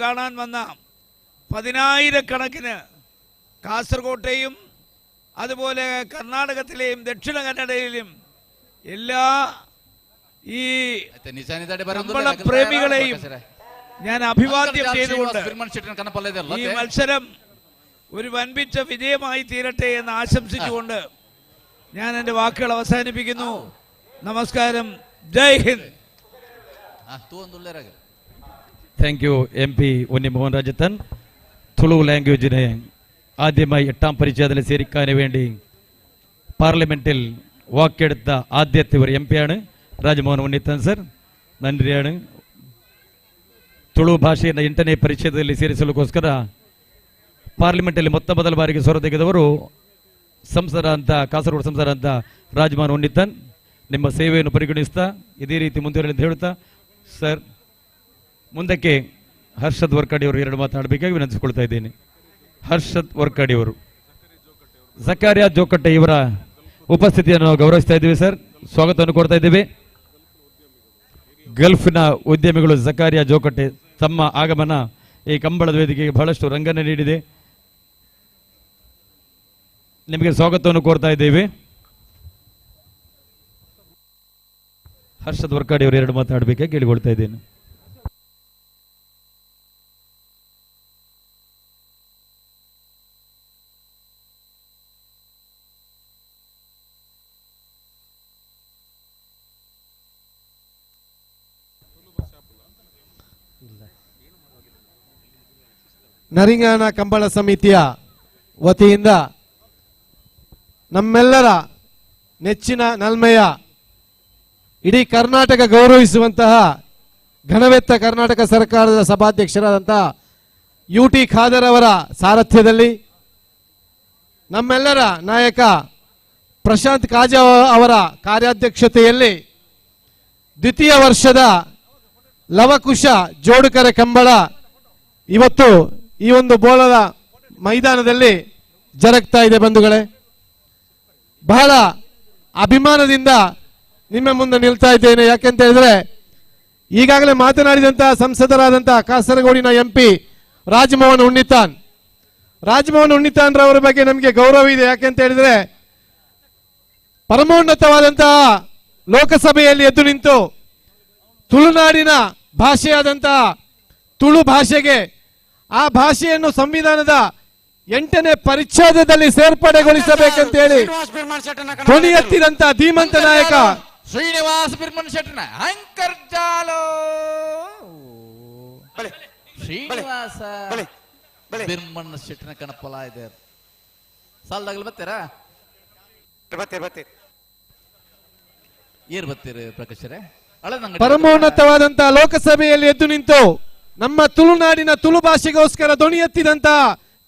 കാണാൻ വന്ന 10,000-കണക്കിന് കാസർകോട്ടെയും അതുപോലെ കർണാടകത്തിലെയും ദക്ഷിണ കന്നഡയിലും എല്ലാ ഈ പ്രേമികളെയും ഞാൻ അഭിവാദ്യം ചെയ്തുകൊണ്ട് ഈ മത്സരം ഒരു വൻപിച്ച വിജയമായി തീരട്ടെ എന്ന് ആശംസിച്ചുകൊണ്ട് ഞാൻ എൻ്റെ വാക്കുകൾ അവസാനിപ്പിക്കുന്നു. നമസ്കാരം. ജയ് ഹിന്ദ്. താങ്ക് യു MP ഉണ്ണി മോഹൻ രാജത്തൻ. തുളു ലാംഗ്വേജിനെ ആദ്യമായി 8ാം പരിച്ഛേദന സ്വീകരിക്കാൻ വേണ്ടി പാർലമെന്റിൽ വാക്കെടുത്ത ആദ്യത്തെ ഒരു MP ആണ് ರಾಜಮೋಹನ್ ಉನ್ನಿತಾನ್ ಸರ್. ನನ್ರಿಯಾണ് ತುಳು ಭಾಷೆಯನ್ನು 8ನೇ ಪರಿಚ್ಛೇದದಲ್ಲಿ ಸೇರಿಸಲಿಕ್ಕೋಸ್ಕರ ಪಾರ್ಲಿಮೆಂಟಲ್ಲಿ ಮೊದಲ ಬಾರಿಗೆ ಸ್ವರ ತೆಗೆದವರು ಸಂಸದ ಅಂತ ಕಾಸರಗೋಡು ಸಂಸದ ಅಂತ ರಾಜಮೋಹನ್ ಉನ್ನಿತಾನ್. ನಿಮ್ಮ ಸೇವೆಯನ್ನು ಪರಿಗಣಿಸ್ತಾ ಇದೇ ರೀತಿ ಮುಂದುವರೆಯಲಿ ಅಂತ ಹೇಳ್ತಾ ಸರ್ ಮುಂದಕ್ಕೆ ಹರ್ಷದ್ ವರ್ಕಾಡಿ ಅವರು 2 ಮಾತನಾಡಬೇಕಾಗಿ ವಿನಂತಿಸಿಕೊಳ್ತಾ ಇದ್ದೇನೆ. ಹರ್ಷದ್ ವರ್ಕಾಡಿ ಅವರು, ಜಕಾರಿಯಾ ಜೋಕಟ್ಟೆ ಇವರ ಉಪಸ್ಥಿತಿಯನ್ನು ಗೌರವಿಸ್ತಾ ಇದ್ದೀವಿ ಸರ್. ಸ್ವಾಗತವನ್ನು ಕೊಡ್ತಾ ಇದ್ದೇವೆ. ಗಲ್ಫ್ನ ಉದ್ಯಮಿಗಳು ಜಕಾರಿಯಾ ಜೋಕಟ್ಟೆ ತಮ್ಮ ಆಗಮನ ಈ ಕಂಬಳದ ವೇದಿಕೆಗೆ ಬಹಳಷ್ಟು ರಂಗನೆ ನೀಡಿದೆ. ನಿಮಗೆ ಸ್ವಾಗತವನ್ನು ಕೋರ್ತಾ ಇದ್ದೇವೆ. ಹರ್ಷದ್ ವರ್ಕಾಡಿ ಅವರು 2 ಮಾತನಾಡಬೇಕಾಗಿ ಕೇಳಿಕೊಳ್ತಾ ಇದ್ದೇನೆ. ನರಿಂಗಾನ ಕಂಬಳ ಸಮಿತಿಯ ವತಿಯಿಂದ ನಮ್ಮೆಲ್ಲರ ನೆಚ್ಚಿನ ನಲ್ಮೆಯ ಇಡೀ ಕರ್ನಾಟಕ ಗೌರವಿಸುವಂತಹ ಘನವೆತ್ತ ಕರ್ನಾಟಕ ಸರ್ಕಾರದ ಸಭಾಧ್ಯಕ್ಷರಾದಂತಹ UT ಖಾದರ್ ಅವರ ಸಾರಥ್ಯದಲ್ಲಿ ನಮ್ಮೆಲ್ಲರ ನಾಯಕ ಪ್ರಶಾಂತ್ ಕಾಜಾ ಅವರ ಕಾರ್ಯಾಧ್ಯಕ್ಷತೆಯಲ್ಲಿ ದ್ವಿತೀಯ ವರ್ಷದ ಲವಕುಶ ಜೋಡುಕರ ಕಂಬಳ ಇವತ್ತು ಈ ಒಂದು ಬೋಳದ ಮೈದಾನದಲ್ಲಿ ಜರುಗ್ತಾ ಇದೆ. ಬಂಧುಗಳೇ, ಬಹಳ ಅಭಿಮಾನದಿಂದ ನಿಮ್ಮ ಮುಂದೆ ನಿಲ್ತಾ ಇದ್ದೇನೆ. ಯಾಕೆಂತ ಹೇಳಿದ್ರೆ ಈಗಾಗಲೇ ಮಾತನಾಡಿದಂತಹ ಸಂಸದರಾದಂತಹ ಕಾಸರಗೋಡಿನ MP ರಾಜಮೋಹನ್ ಉನ್ನಿತಾನ್ ರವರ ಬಗ್ಗೆ ನಮಗೆ ಗೌರವ ಇದೆ. ಯಾಕೆಂತ ಹೇಳಿದ್ರೆ ಪರಮೋನ್ನತವಾದಂತಹ ಲೋಕಸಭೆಯಲ್ಲಿ ಎದ್ದು ನಿಂತು ತುಳುನಾಡಿನ ಭಾಷೆಯಾದಂತಹ ತುಳು ಭಾಷೆಗೆ ಆ ಭಾಷೆಯನ್ನು ಸಂವಿಧಾನದ 8ನೇ ಪರಿಚ್ಛೇದದಲ್ಲಿ ಸೇರ್ಪಡೆಗೊಳಿಸಬೇಕಂತ ಹೇಳಿ ಧ್ವನಿ ಎತ್ತಿದಂತ ಧೀಮಂತ ನಾಯಕ ಶ್ರೀನಿವಾಸ ಬಿರ್ಮನ್ ಶೆಟ್ಟನ ಅಂತರ್ಜಾಲೋ ಶ್ರೀನಿವಾಸ ಬಿರ್ಮನ್ ಶೆಟ್ಟನ ಕಣಪಲ ಇದೆ. ಸಾಲದಾಗಲು ಬರ್ತೀರಾ? ಏರ್ ಬರ್ತೀರಿ ಪ್ರಕಾಶರೇ? ಪರಮೋನ್ನತವಾದಂತಹ ಲೋಕಸಭೆಯಲ್ಲಿ ಎದ್ದು ನಿಂತು ನಮ್ಮ ತುಳುನಾಡಿನ ತುಳು ಭಾಷೆಗೋಸ್ಕರ ಧ್ವನಿ ಎತ್ತಿದಂತ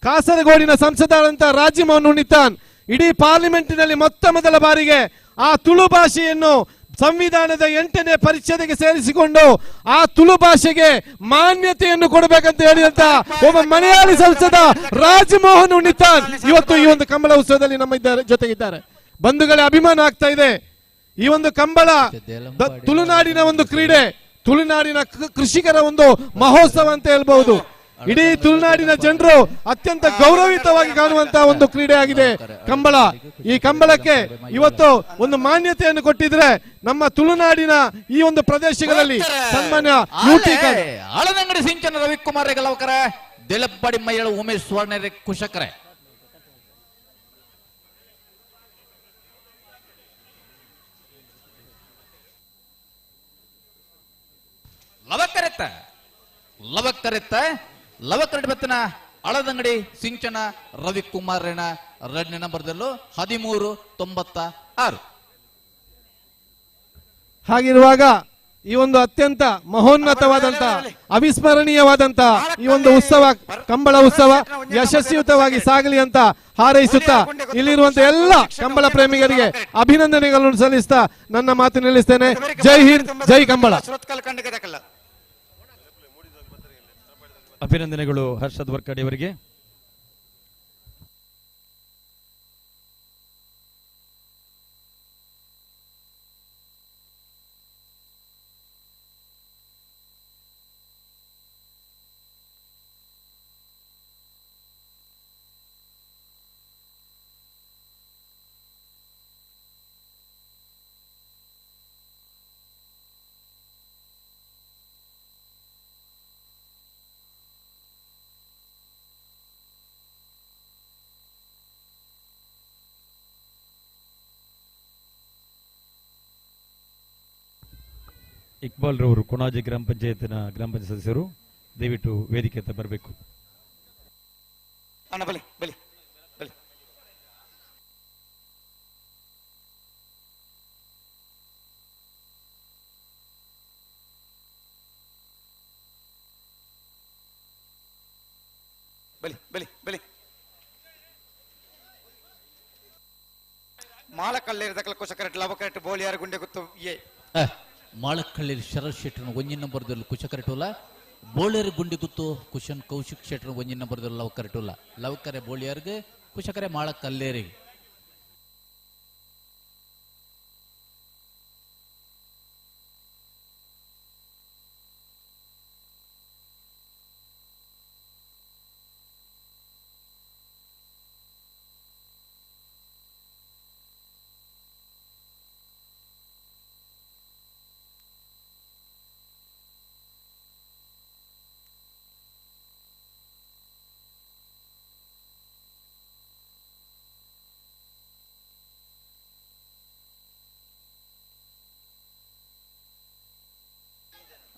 ಕಾಸರಗೋಡಿನ ಸಂಸದರಾದಂತಹ ರಾಜಮೋಹನ್ ಉನ್ನಿತಾನ್ ಇಡೀ ಪಾರ್ಲಿಮೆಂಟಿನಲ್ಲಿ ಮೊದಲ ಬಾರಿಗೆ ಆ ತುಳು ಭಾಷೆಯನ್ನು ಸಂವಿಧಾನದ 8ನೇ ಪರಿಚ್ಛೇದಕ್ಕೆ ಸೇರಿಸಿಕೊಂಡು ಆ ತುಳು ಭಾಷೆಗೆ ಮಾನ್ಯತೆಯನ್ನು ಕೊಡಬೇಕಂತ ಹೇಳಿದಂತ ಒಬ್ಬ ಮಲಯಾಳಿ ಸಂಸದ ರಾಜಮೋಹನ್ ಉನ್ನಿತಾನ್ ಇವತ್ತು ಈ ಒಂದು ಕಂಬಳ ಉತ್ಸವದಲ್ಲಿ ನಮ್ಮ ಜೊತೆಗಿದ್ದಾರೆ. ಬಂಧುಗಳೇ, ಅಭಿಮಾನ ಆಗ್ತಾ ಇದೆ. ಈ ಒಂದು ಕಂಬಳ ತುಳುನಾಡಿನ ಒಂದು ಕ್ರೀಡೆ, ತುಳುನಾಡಿನ ಕೃಷಿಕರ ಒಂದು ಮಹೋತ್ಸವ ಅಂತ ಹೇಳ್ಬಹುದು. ಇಡೀ ತುಳುನಾಡಿನ ಜನರು ಅತ್ಯಂತ ಗೌರವಿತವಾಗಿ ಕಾಣುವಂತಹ ಒಂದು ಕ್ರೀಡೆ ಆಗಿದೆ ಕಂಬಳ. ಈ ಕಂಬಳಕ್ಕೆ ಇವತ್ತು ಒಂದು ಮಾನ್ಯತೆಯನ್ನು ಕೊಟ್ಟಿದ್ರೆ ನಮ್ಮ ತುಳುನಾಡಿನ ಈ ಒಂದು ಪ್ರದೇಶಗಳಲ್ಲಿ ಸನ್ಮಾನ್ಯ ಆಳದಂಗಡಿ ಸಿಂಚನ ರವಿಕುಮಾರ್ ಗೆಲವಕರ ದೇಲಪ್ಪಾಡಿ ಮೈಯಳ ಉಮೇಶ್ ಸ್ವರ್ಣ ಕುಶಕರೆ ಲವಕರೆತ್ತ ಬತ್ತನ ಅಳದಂಗಡಿ ಸಿಂಚನ ರವಿಕುಮಾರನ 2ನೇ ನಂಬರ್ದಲ್ಲೂ 1396. ಹಾಗಿರುವಾಗ ಈ ಒಂದು ಅತ್ಯಂತ ಮಹೋನ್ನತವಾದಂತ ಅವಿಸ್ಮರಣೀಯವಾದಂತ ಈ ಒಂದು ಉತ್ಸವ, ಕಂಬಳ ಉತ್ಸವ ಯಶಸ್ವಿಯುತವಾಗಿ ಸಾಗಲಿ ಅಂತ ಹಾರೈಸುತ್ತಾ ಇಲ್ಲಿರುವಂತ ಎಲ್ಲ ಕಂಬಳ ಪ್ರೇಮಿಗರಿಗೆ ಅಭಿನಂದನೆಗಳನ್ನು ಸಲ್ಲಿಸ್ತಾ ನನ್ನ ಮಾತು ನಿಲ್ಲಿಸ್ತೇನೆ. ಜೈ ಹಿಂದ್, ಜೈ ಕಂಬಳ. ಅಭಿನಂದನೆಗಳು ಹರ್ಷದ್ ವರ್ಕಾಡಿ ಅವರಿಗೆ. ಇಕ್ಬಾಲ್ ರವರು ಕೊಣಾಜಿ ಗ್ರಾಮ ಪಂಚಾಯತ್ ಸದಸ್ಯರು ದಯವಿಟ್ಟು ವೇದಿಕೆ ಹತ್ತ ಬರಬೇಕು. ಅಣ್ಣ ಬಲಿ ಬಲಿ ಬಲಿ. ಬಲಿ ಬಲಿ ಬಲಿ. ಮಾಲಕಲ್ಲೇರದಕಲ ಕುಶಕರೆಟ್ ಲವಕರೆಟ್ ಬೋಳಿಯಾರ ಗುಂಡೆ ಗುತ್ತು ಏ ಮಾಳಕಳ್ಳಿ ಶರತ್ ಶೆಟ್ಟರ್ನ ಒಂಜಿ ನಂಬರ್ದಲ್ಲಿ ಕುಶ ಕರೆಟುಲ್ಲ. ಬೋಳಿಯರ್ ಗುಂಡಿ ಗುತ್ತು ಕುಶನ್ ಕೌಶಿಕ್ ಶೆಟ್ಟರ್ ಒಂಜಿ ನಂಬರ್ದಲ್ಲಿ ಲವ್ ಕರೆಟುಲ್ಲ. ಲವ್ ಕರೆ ಬೋಳಿಯರ್ಗೆ ಕುಶಕರೆ ಮಾಳಕಲ್ಲೇರಿಗೆ.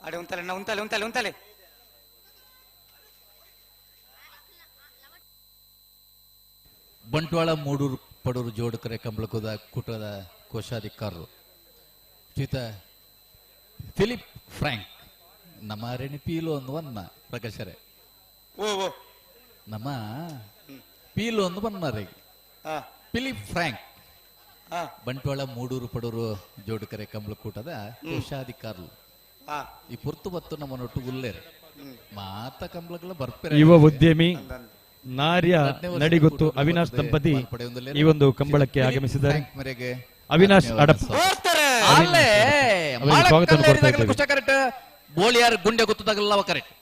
ಅಡೆ ಉಂತಲೆ ಉಂತಲೆ ಉಂತಲೆ ಉಂತಲೆ. ಬಂಟ್ವಾಳ ಮೂಡೂರು ಪಡೂರು ಜೋಡಕರೆ ಕಂಬಳಕುದ ಕೂಟದ ಕೋಶಾಧಿಕಾರರು ಶ್ರೀತ ಫಿಲಿಪ್ ಫ್ರಾಂಕ್ ನಮ್ಮ ರೆಣಿ ಪೀಲು ಒಂದು ವನ್ನ ಪ್ರಕಾಶರೇ ಓ ಓ ನಮ್ಮ ಪೀಲು ಒಂದು ಬನ್ನರೆ ಹಾ ಫಿಲಿಪ್ ಫ್ರಾಂಕ್ ಹಾ ಬಂಟ್ವಾಳ ಮೂಡೂರು ಪಡೂರು ಜೋಡಕರೆ ಕಂಬಳಕೂಟದ ಕೋಶಾಧಿಕಾರರು ಹಾ ಈ ಪುರ್ತು ಬತ್ತು ನಮ್ಮನೊಟ್ಟು ಉಲ್ಲೇರು ಮಾತ ಕಂಬಳಗಳ ಬರ್ಪೆ ಯುವ ಉದ್ಯಮಿ ನಾರ್ಯ ನಡಿಗುತ್ತು ಅವಿನಾಶ್ ದಂಪತಿ ಈ ಒಂದು ಕಂಬಳಕ್ಕೆ ಆಗಮಿಸಿದ್ದಾರೆ. ಅವಿನಾಶ್ ಅಡಪ್ ಅಲ್ಲೇ ಅವರಿಗೆ ಸ್ವಾಗತವನ್ನು ಕೊಡ್ತಾ ಇದ್ದೇವೆ. ಕುಶ ಕರೆಕ್ಟ್ ಬೋಳಿಯಾರ್ ಗುಂಡೆ ಗುತ್ತದಾಗಲ್ಲವ ಕರೆಕ್ಟ್.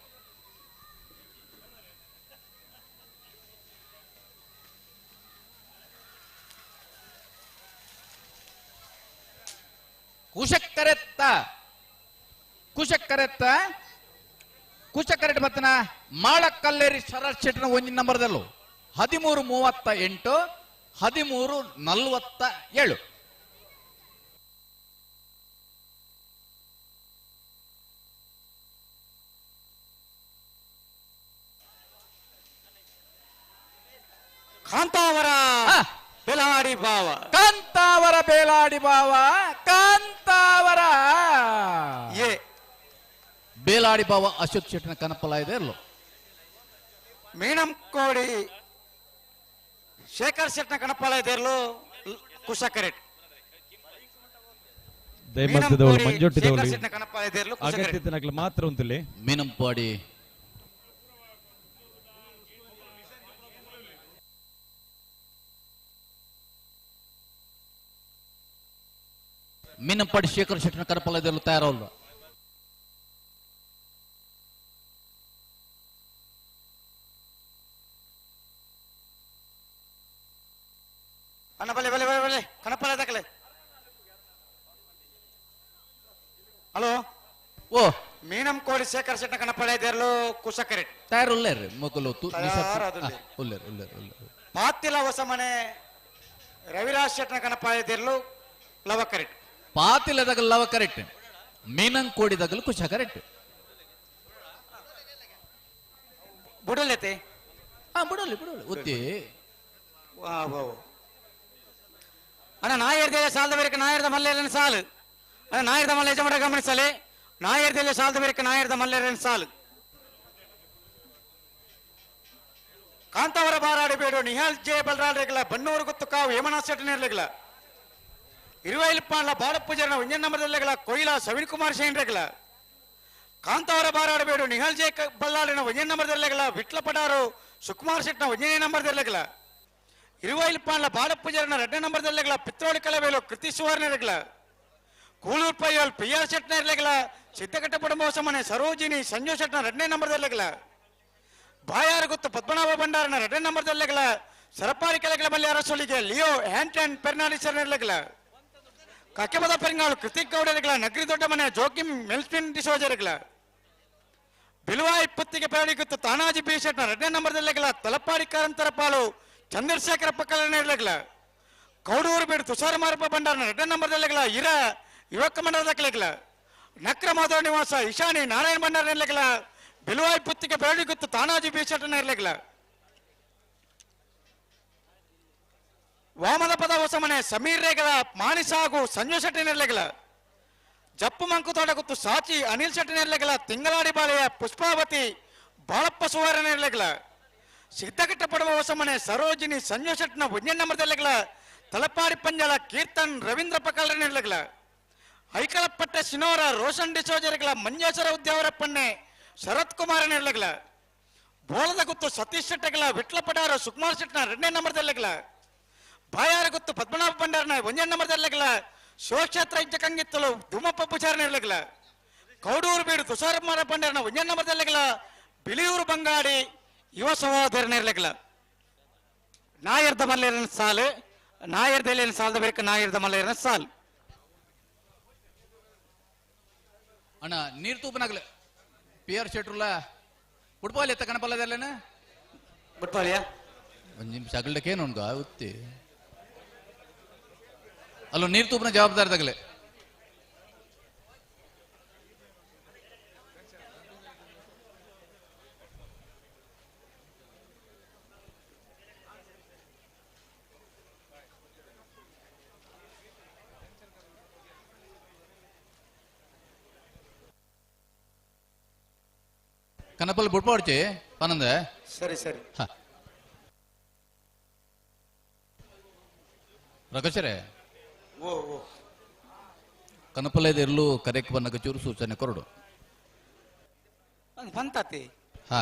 ಕುಶ ಕರೆಕ್ಟ್ ಬತ್ತನ ಮಾಳಕಲ್ಲೇರಿ ಶರತ್ ಶೆಟ್ಟರ್ನ ಒಂಜಿ ನಂಬರ್ದಲ್ಲೂ 13:38 13:47. ಕಾಂತಾವರ ಬೇಲಾಡಿ ಭಾವ ಕಾಂತಾವರ ಬೇಲಾಡಿ ಬಾವ ಕಾಂತಾವರ ಏ ಬೇಲಾಡಿ ಬಾವ ಅಶೋಕ್ ಶೆಟ್ಟರ್ನ ಕನಪಲ ಇದೆ ಅಲ್ಲೋ. ಮೀನಂ ಕೋಡಿ ಶೇಖರ್ ಶೆಟ್ನ ಕಣಪಾಲ ಇದೇರ್ಲು ಕುಶ ಕರೆಟ್. ದೈಮಧ್ಯದವರು ಮಂಜೊಟ್ಟಿದವರು ಶೇಖರ್ ಶೆಟ್ನ ಕಣಪಾಲ ಇದೇರ್ಲು ಕುಶ ಕರೆಟ್. ಅಗತ್ಯತೆ ಮಾತ್ರ ಉಂತಲ್ಲಿ ಮೀನಂಪಾಡಿ ಮೀನಂಪಾಡಿ ಶೇಖರ್ ಶೆಟ್ಟರ್ನ ಕನಪಲ ಇದೆಲ್ಲ ತಯಾರಲ್ಲ. ಅಣ್ಣ ಬಲೆ ಬಲೆ ಬಲೆ ಬಲೆ ಕಣಪಾಲ ದಾಖಲೆ. ಹಲೋ ಓ ಮೀನಂ ಕೋಡಿ ಶೇಖರ್ ಶೆಟ್ನ ಕಣಪಾಲ ಇದೇರ್ಲು ಕುಶ ಕರೆಟ್. ತಯಾರುಲ್ಲೇರು ಮೊದಲು ತಯಾರಾದುಲ್ಲೆ. ಉಲ್ಲೇರು ಉಲ್ಲೇರು ಉಲ್ಲೇರು ಪಾತಿಲ ಹೊಸ ಮನೆ ರವಿರಾಜ್ ಶೆಟ್ನ ಕಣಪಾಲ ಇದೇರ್ಲು ಲವ ಕರೆಟ್. ಪಾತಿಲದಾಗ ಲವ ಕರೆಕ್ಟ್ ಮೀನಂಕೋಡಿದಾಗಲು ಕುಶ ಕರೆಕ್ಟ್. ಬುಡಲೆತೆ ಬಿಡಲಿ ಬಿಡಲಿ ಒತ್ತಿ ಅಣ್ಣ ನಾಯರ್ದೇಲೆ ಸಾಲದ ಬೇರೆ ನಾಯರ್ದ ಮಲ್ಲೇರನ ಸಾಲು ಅಣ್ಣ ನಾಯರ್ದ ಮಲ್ಲ ಯಜಮಾನ ಗಮನಿಸಲಿ. ನಾಯರ್ದೇಲೆ ಸಾಲದ ಬೇರೆ ನಾಯರ್ದ ಮಲ್ಲೇರನ ಸಾಲು. ಕಾಂತಾವರ ಬಾರಾಡಬೇಡು ನಿಹಾಲ್ ಜೆ ಬಲ್ರಾಡ್ರೆಗಲ ಬನ್ನೂರು ಗುತ್ತು ಕಾವು ಹೇಮನಾಥ್ ಶೆಟ್ಟನೇರ್ಲೆಗಲ ಇರುವೈಲ್ಪಾನ್ಲ ಬಾಳಪೂಜರನ ಒಂಜನ್ ನಂಬರ್ದಲ್ಲೆಗಲ ಕೊಯ್ಲ ಸವಿನ್ ಕುಮಾರ್ ಶೇನ್ರೆಗಲ ಕಾಂತಾವರ ಬಾರಾಡಬೇಡು ನಿಹಾಲ್ ಜೆ ಬಲ್ಲಾಡಿನ ಒಂಜನ್ ನಂಬರ್ದಲ್ಲೆಗಲ ವಿಟ್ಲ ಪಡಾರು ಸುಕುಮಾರ್ ಶೆಟ್ನ ಒಂಜನೇ ನಂಬರ್ದಲ್ಲೆಗಲ ಇರುವೈಲ್ಪಾನ್ಲ ಬಾಳಪೂಜರನ 2ನೇ ನಂಬರ್ದಲ್ಲೆಗಲ ಪಿತ್ರೋಳಿ ಕಲವೇಲು ಕೃತಿ ಸುವರ್ಣರೆಗಲ ಕೂಳೂರ್ ಪಯ್ಯೋಲ್ ಪಿ ಆರ್ ಶೆಟ್ನೇರ್ಲೆಗಲ ಸಿದ್ದಕಟ್ಟ ಪಡಂಬೋಸ ಮನೆ ಸರೋಜಿನಿ ಸಂಜು ಶೆಟ್ನ 2ನೇ ನಂಬರ್ದಲ್ಲೆಗಲ ಬಾಯಾರ ಗೊತ್ತು ಪದ್ಮನಾಭ ಭಂಡಾರನ 2ನೇ ನಂಬರ್ದಲ್ಲೆಗಲ ಸರಪಾರಿ ಕೆಳಗಲ ಮಲ್ಯ ಅರಸೊಳಿಗೆ ಲಿಯೋ ಹ್ಯಾಂಟನ್ ಪೆರ್ನಾಡಿಸರ್ನೆರ್ಲೆಗಲ ಕಕ್ಕೆಬದ ಪೆರಿಂಗಾಳು ಕೃತಿಕ್ ಗೌಡರೆಗಲ ನಗರಿ ದೊಡ್ಡ ಮನೆ ಜೋಕಿಮ್ ಮೆಲ್ಸ್ಪಿನ್ ಡಿಸೋಜರೆಗಲ ಬಿಲುವಾಯಿ ಪುತ್ತಿಗೆ ಪೇಳಿಗುತ್ತು ತಾನಾಜಿ ಬಿ ಶೆಟ್ನ 2ನೇ ನಂಬರ್ದಲ್ಲೆಗಲ ತಲಪಾಡಿ ಕಾರಂತರ ಪಾಲು ಚಂದ್ರಶೇಖರ ಪಕ್ಕಲನೆರ್ಲೆಗಲ ಕೌಡೂರು ಬೇಡು ತುಷಾರ ಮಾರಪ್ಪ ಭಂಡಾರನ 2ನೇ ನಂಬರ್ದಲ್ಲೆಗಲ ಯುವಕ ಮಂಡಲದಕ್ಲೆಗಲ ನಕ್ರ ಮಾಧವ ನಿವಾಸ ಇಶಾನಿ ನಾರಾಯಣ ಭಂಡಾರ ಇರ್ಲಿಕ್ಕಲ್ಲ ಬಿಲುವಾಯಿ ಪುತ್ತಿಗೆ ಬೆರಡಿ ಗುತ್ತು ತಾನಾಜಿ ಬೀಚಟನ ಇರ್ಲಿಕ್ಕಲ್ಲ ವಾಮದ ಪದ ಹೊಸಮನೆ ಸಮೀರ್ ರೇಗಲ ಮಾಣಿಸಾಗು ಸಂಜು ಶೆಟ್ಟಿನ ಇರ್ಲಿಕ್ಕಲ್ಲ ಜಪ್ಪು ಮಂಕು ತೋಟ ಗುತ್ತು ಸಾಚಿ ಅನಿಲ್ ಶೆಟ್ಟಿನ ಇರ್ಲಿಕ್ಕಲ್ಲ ತಿಂಗಳಾಡಿ ಬಾಳೆಯ ಪುಷ್ಪಾವತಿ ಬಾಳಪ್ಪ ಸುವಾರನ ಇರ್ಲಿಕ್ಕಲ್ಲ ಸಿದ್ಧಘಟ್ಟ ಪಡುವ ಹೊಸಮನೆ ಸರೋಜಿನಿ ಸಂಜು ಶೆಟ್ಟಿನ ಒಂಜನ್ ನಂಬರ್ದಲ್ಲಿಕ್ಕಲ್ಲ ತಲಪಾಡಿ ಪಂಜಲ ಕೀರ್ತನ್ ರವೀಂದ್ರ ಪಕಲ್ರನ ಇರ್ಲಿಕ್ಕಲ್ಲ ಐಕಳಪಟ್ಟ ಸಿನೋರ ರೋಷನ್ ಡಿಸೋಜರ್ಗಳ ಮಂಜೇಶ್ವರ ಉದ್ಯಾವರಪ್ಪಣ್ಣೆ ಶರತ್ ಕುಮಾರನ ಇರ್ಲಿಕ್ಕಲ್ಲ ಬೋಳದ ಗುತ್ತು ಸತೀಶ್ ಶೆಟ್ಟಗಳ ವಿಟ್ಲ ಪಡಾರ ಸುಕುಮಾರ್ ಶೆಟ್ನ 2ನೇ ನಂಬರ್ದಲ್ಲಿಕ್ಕಲ್ಲ ಬಾಯಾರ ಗುತ್ತು ಪದ್ಮನಾಭ ಭಂಡಾರನ 1ನೇ ನಂಬರ್ದಲ್ಲಿಕ್ಕಲ್ಲ ಶಿವಕ್ಷೇತ್ರ ಇಜ್ಜಕಂಗಿತ್ತಲು ಧೂಮಪ್ಪ ಪೂಜಾರನ ಇರ್ಲಿಕ್ಕಲ್ಲ ಕೌಡೂರು ಬೀಡು ತುಷಾರಮಾರ ಭಂಡಾರನ 1ನೇ ನಂಬರ್ದಲ್ಲಿಕ್ಕಲ್ಲ ಬಿಳಿಯೂರು ಬಂಗಾಡಿ ಯುವ ಸಹೋದರನ ಇರ್ಲಿಕ್ಕಲ್ಲ ನಾಯರ್ದ ಮಲ್ಲೇರನ ಸಾಲು ನಾಯರ್ದಲ್ಲಿನ ಸಾಲದ ಬೇಕು ನಾಯರ್ದ ಮಲ್ಲೇರನ ಸಾಲು ಅಣ್ಣ ನೀರು ತೂಪನಾಗ್ಲ ಪಿ ಆರ್ ಶೆಟ್ರುಲ್ಲ ಫುಟ್ಬಾಲ್ ಎತ್ತ ಕಣಪಲ್ಲದಲ್ಲೇನ ಬಿಟ್ಪಾಳಿಯಾ ಒಂದು ನಿಮಿಷ ಅಗಲ್ಡಕ್ಕೇನು ಉಂಟು ಉತ್ತಿ ಅಲ್ಲ ನೀರು ತೂಪನ ಜವಾಬ್ದಾರಿದಾಗಲೇ ಕನಪಲ್ಲಿ ಬುಡ್ಪಾಡ್ಚಿ ಪನಂದ ಸರಿ ಸರಿ ರಕಚರೆ ಓ ಓ ಕನಪಲ್ಲದ ಎಲ್ಲೂ ಕರೆಕ್ ಬನ್ನಕ ಚೂರು ಸೂಚನೆ ಕೊರಡು ಬಂತತಿ ಹಾ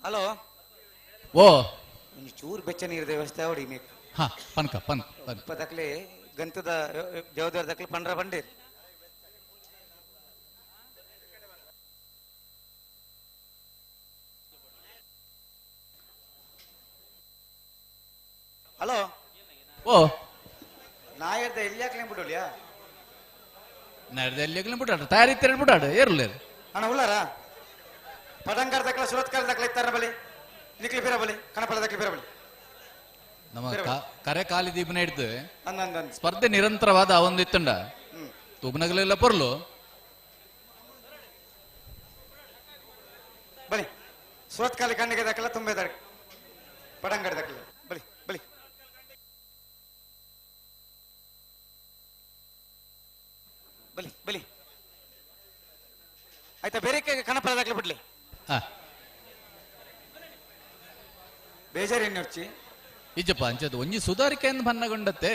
ಹಲೋ ಓ ಒಂದು ಚೂರು ಬೆಚ್ಚ ನೀರು ವ್ಯವಸ್ಥೆ ಅವಡಿ ಮೇಕ್ ಹಾ ಪನ್ಕ ಪನ್ಕ ಪನ್ಕ ಇಪ್ಪತ್ತಕ್ಲೆ ಗಂತದ ದೇವದಕ್ಲೆ ಪಂಡ್ರ ಬಂಡೀರ್ ಹಲೋ ಓ ನಾಯರ್ದ ಎಲ್ಲಿ ಹಾಕ್ಲಿ ಬಿಡೋಲಿಯಾ ನಡೆದ ಎಲ್ಲಿ ಬಿಟ್ಟಾಡು ತಯಾರಿ ತಿರುಗಿ ಬಿಟ್ಟಾಡು ಏರ್ಲೇರು ಅಣ್ಣ ಉಳ್ಳಾರ ಪಟಂಕರ್ ದಕ್ಲ ಸುರತ್ಕರ್ ದಕ್ಲ ಇತ್ತಾರ ಬಲಿ ನಿಕ್ಲಿ ಬೀರ ಬಲಿ ಕಣಪಲ ದಕ್ಲಿ ಬೀರ ಬಲಿ ನಮ್ಮ ಕರೆ ಕಾಲಿ ದೀಪನ ಹಿಡ್ದು ಅಂದಂದ ಸ್ಪರ್ಧೆ ನಿರಂತರವಾದ ಒಂದು ಇತ್ತಂಡ ತೂಗ್ನಗಲೆಲ್ಲ ಪೊರ್ಲು ಬಲಿ ಸುರತ್ಕಾಲಿ ಕಣ್ಣಿಗೆ ದಕ್ಕಲ ತುಂಬೆ ದಕ್ ಪಟಂಕರ್ ದಕ್ಲ ಬಲಿ ಬಲಿ ಬಲಿ ಬಲಿ ಆಯ್ತಾ ಬೇರೆ ಕಣಪಲ ದಕ್ಲ ಬಿಡ್ಲಿ ಹಾ ಬೇಜಾರೇನು ಇಜ್ಜಪ್ಪ ಅಂಚದು ಒಂಜಿ ಸುಧಾರಿಕೆಯನ್ನು ಬನ್ನಗೊಂಡತ್ತೆ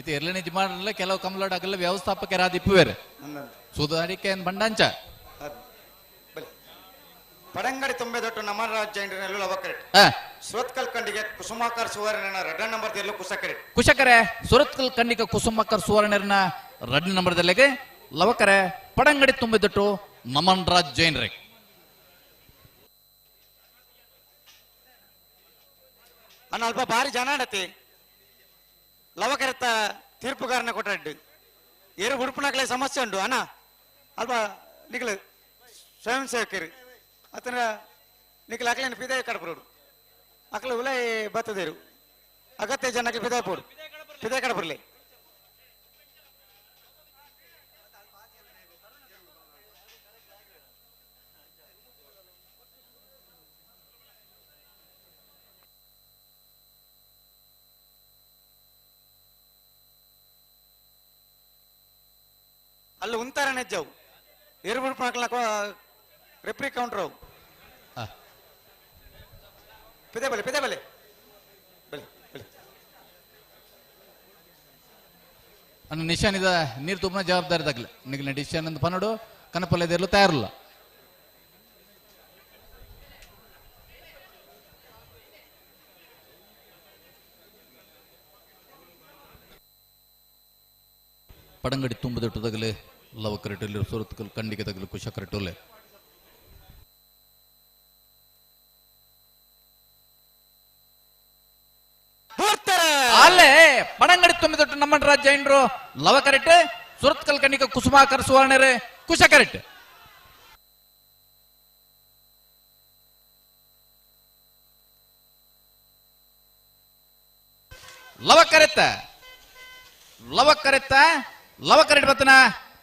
ಇದು ಎರಡನೇ ಮಾಡಲ್ಲ ಕೆಲವು ಕಮಲಾಡಾಗಲ್ಲ ವ್ಯವಸ್ಥಾಪಕರಾದ ಇಪ್ಪುವೇರೆ ಸುಧಾರಿಕೆಯನ್ನು ಬಂಡಾಂಚ ಪಡಂಗಡಿ ತೊಂಬೆ ದೊಡ್ಡ ನಮ್ಮ ರಾಜ್ಯ ಲವಕರೆಟ್ ಸುರತ್ಕಲ್ ಕಂಡಿಗೆ ಕುಸುಮಾಕರ್ ಸುವರ್ಣ ರೆಡ್ ನಂಬರ್ ಎಲ್ಲೂ ಕುಸಕರೆಟ್ ಕುಶಕರೆ ಸುರತ್ಕಲ್ ಕಂಡಿಗೆ ಕುಸುಮಾಕರ್ ಸುವರ್ಣರ್ನ ರೆಡ್ ನಂಬರ್ ದಲ್ಲಿಗೆ ಲವಕರೆ ಪಡಂಗಡಿ ತುಂಬೆ ದೊಟ್ಟು ನಮನ್ ರಾಜ್ ಜೈನ್ ರೇ ಅನ್ನ ಅಲ್ಪ ಭಾರಿ ಜನ ಆಡತಿ ಲವಕರೆತ್ತ ತೀರ್ಪುಗಾರನ ಕೊಟ್ಟಡ್ಡು ಏರು ಉಡುಪುನಕ್ಲೆ ಸಮಸ್ಯೆ ಉಂಟು ಅಣ್ಣ ಅಲ್ಪ ನಿಖಿಲ್ ಸ್ವಯಂ ಸೇವಕರು ಅತನ ನಿಖಿಲ್ ಅಕ್ಲೇನು ಪಿದಾಯ ಕಡಪರೋಡು ಅಕ್ಲ ಉಲೈ ಬತ್ತದೇರು ಅಗತ್ಯ ಜನಕ್ಕೆ ಪಿದಾಯ ಪೋಡು ಪಿದಾಯ ಕಡಪರ್ಲಿ ಅಲ್ಲಿ ಉಂತಾರ ನೆಜ್ಜವು ಏರು ಉಡುಪು ಹಾಕ್ಲ ರೆಪ್ರಿ ಕೌಂಟ್ರ್ ಅವು ಪಿದೆ ಬಲೆ ಬಲೆ ಬಲೆ ಅನ್ನ ನಿಶಾನಿದ ನೀರು ತುಂಬಾ ಜವಾಬ್ದಾರಿ ತಗ್ಲ ನಿಗ್ಲ ಡಿಶನ್ ಅಂತ ಪನ್ನಡು ಕನಪಲ್ಯದೆಲ್ಲೂ ತಯಾರಿಲ್ಲ ಪಡಂಗಡಿ ತುಂಬದೊಟ್ಟು ತಗಲೆ ಲವಕರೆಟಲ್ಲಿ ಸುರತ್ಕಲ್ ಕಂಡಿಗೆ ತಗಲು ಕುಶಕರೆಟೋಲೆ ಅಲ್ಲೇ ಪಡಂಗಡಿ ತುಂಬಿದೊಟ್ಟು ನಮ್ಮ ರಾಜ್ಯ ಏನ್ರು ಲವಕರೆಟ್ ಸುರತ್ಕಲ್ ಕಂಡಿಗೆ ಕುಸುಮಾಕರ್ ಸುವರ್ಣರೆ ಕುಶಕರೆಟ್ ಲವಕರೆತ್ತ ಲವಕರೆತ್ತ ಲವಕರೆಟ್ ಬತ್ತನ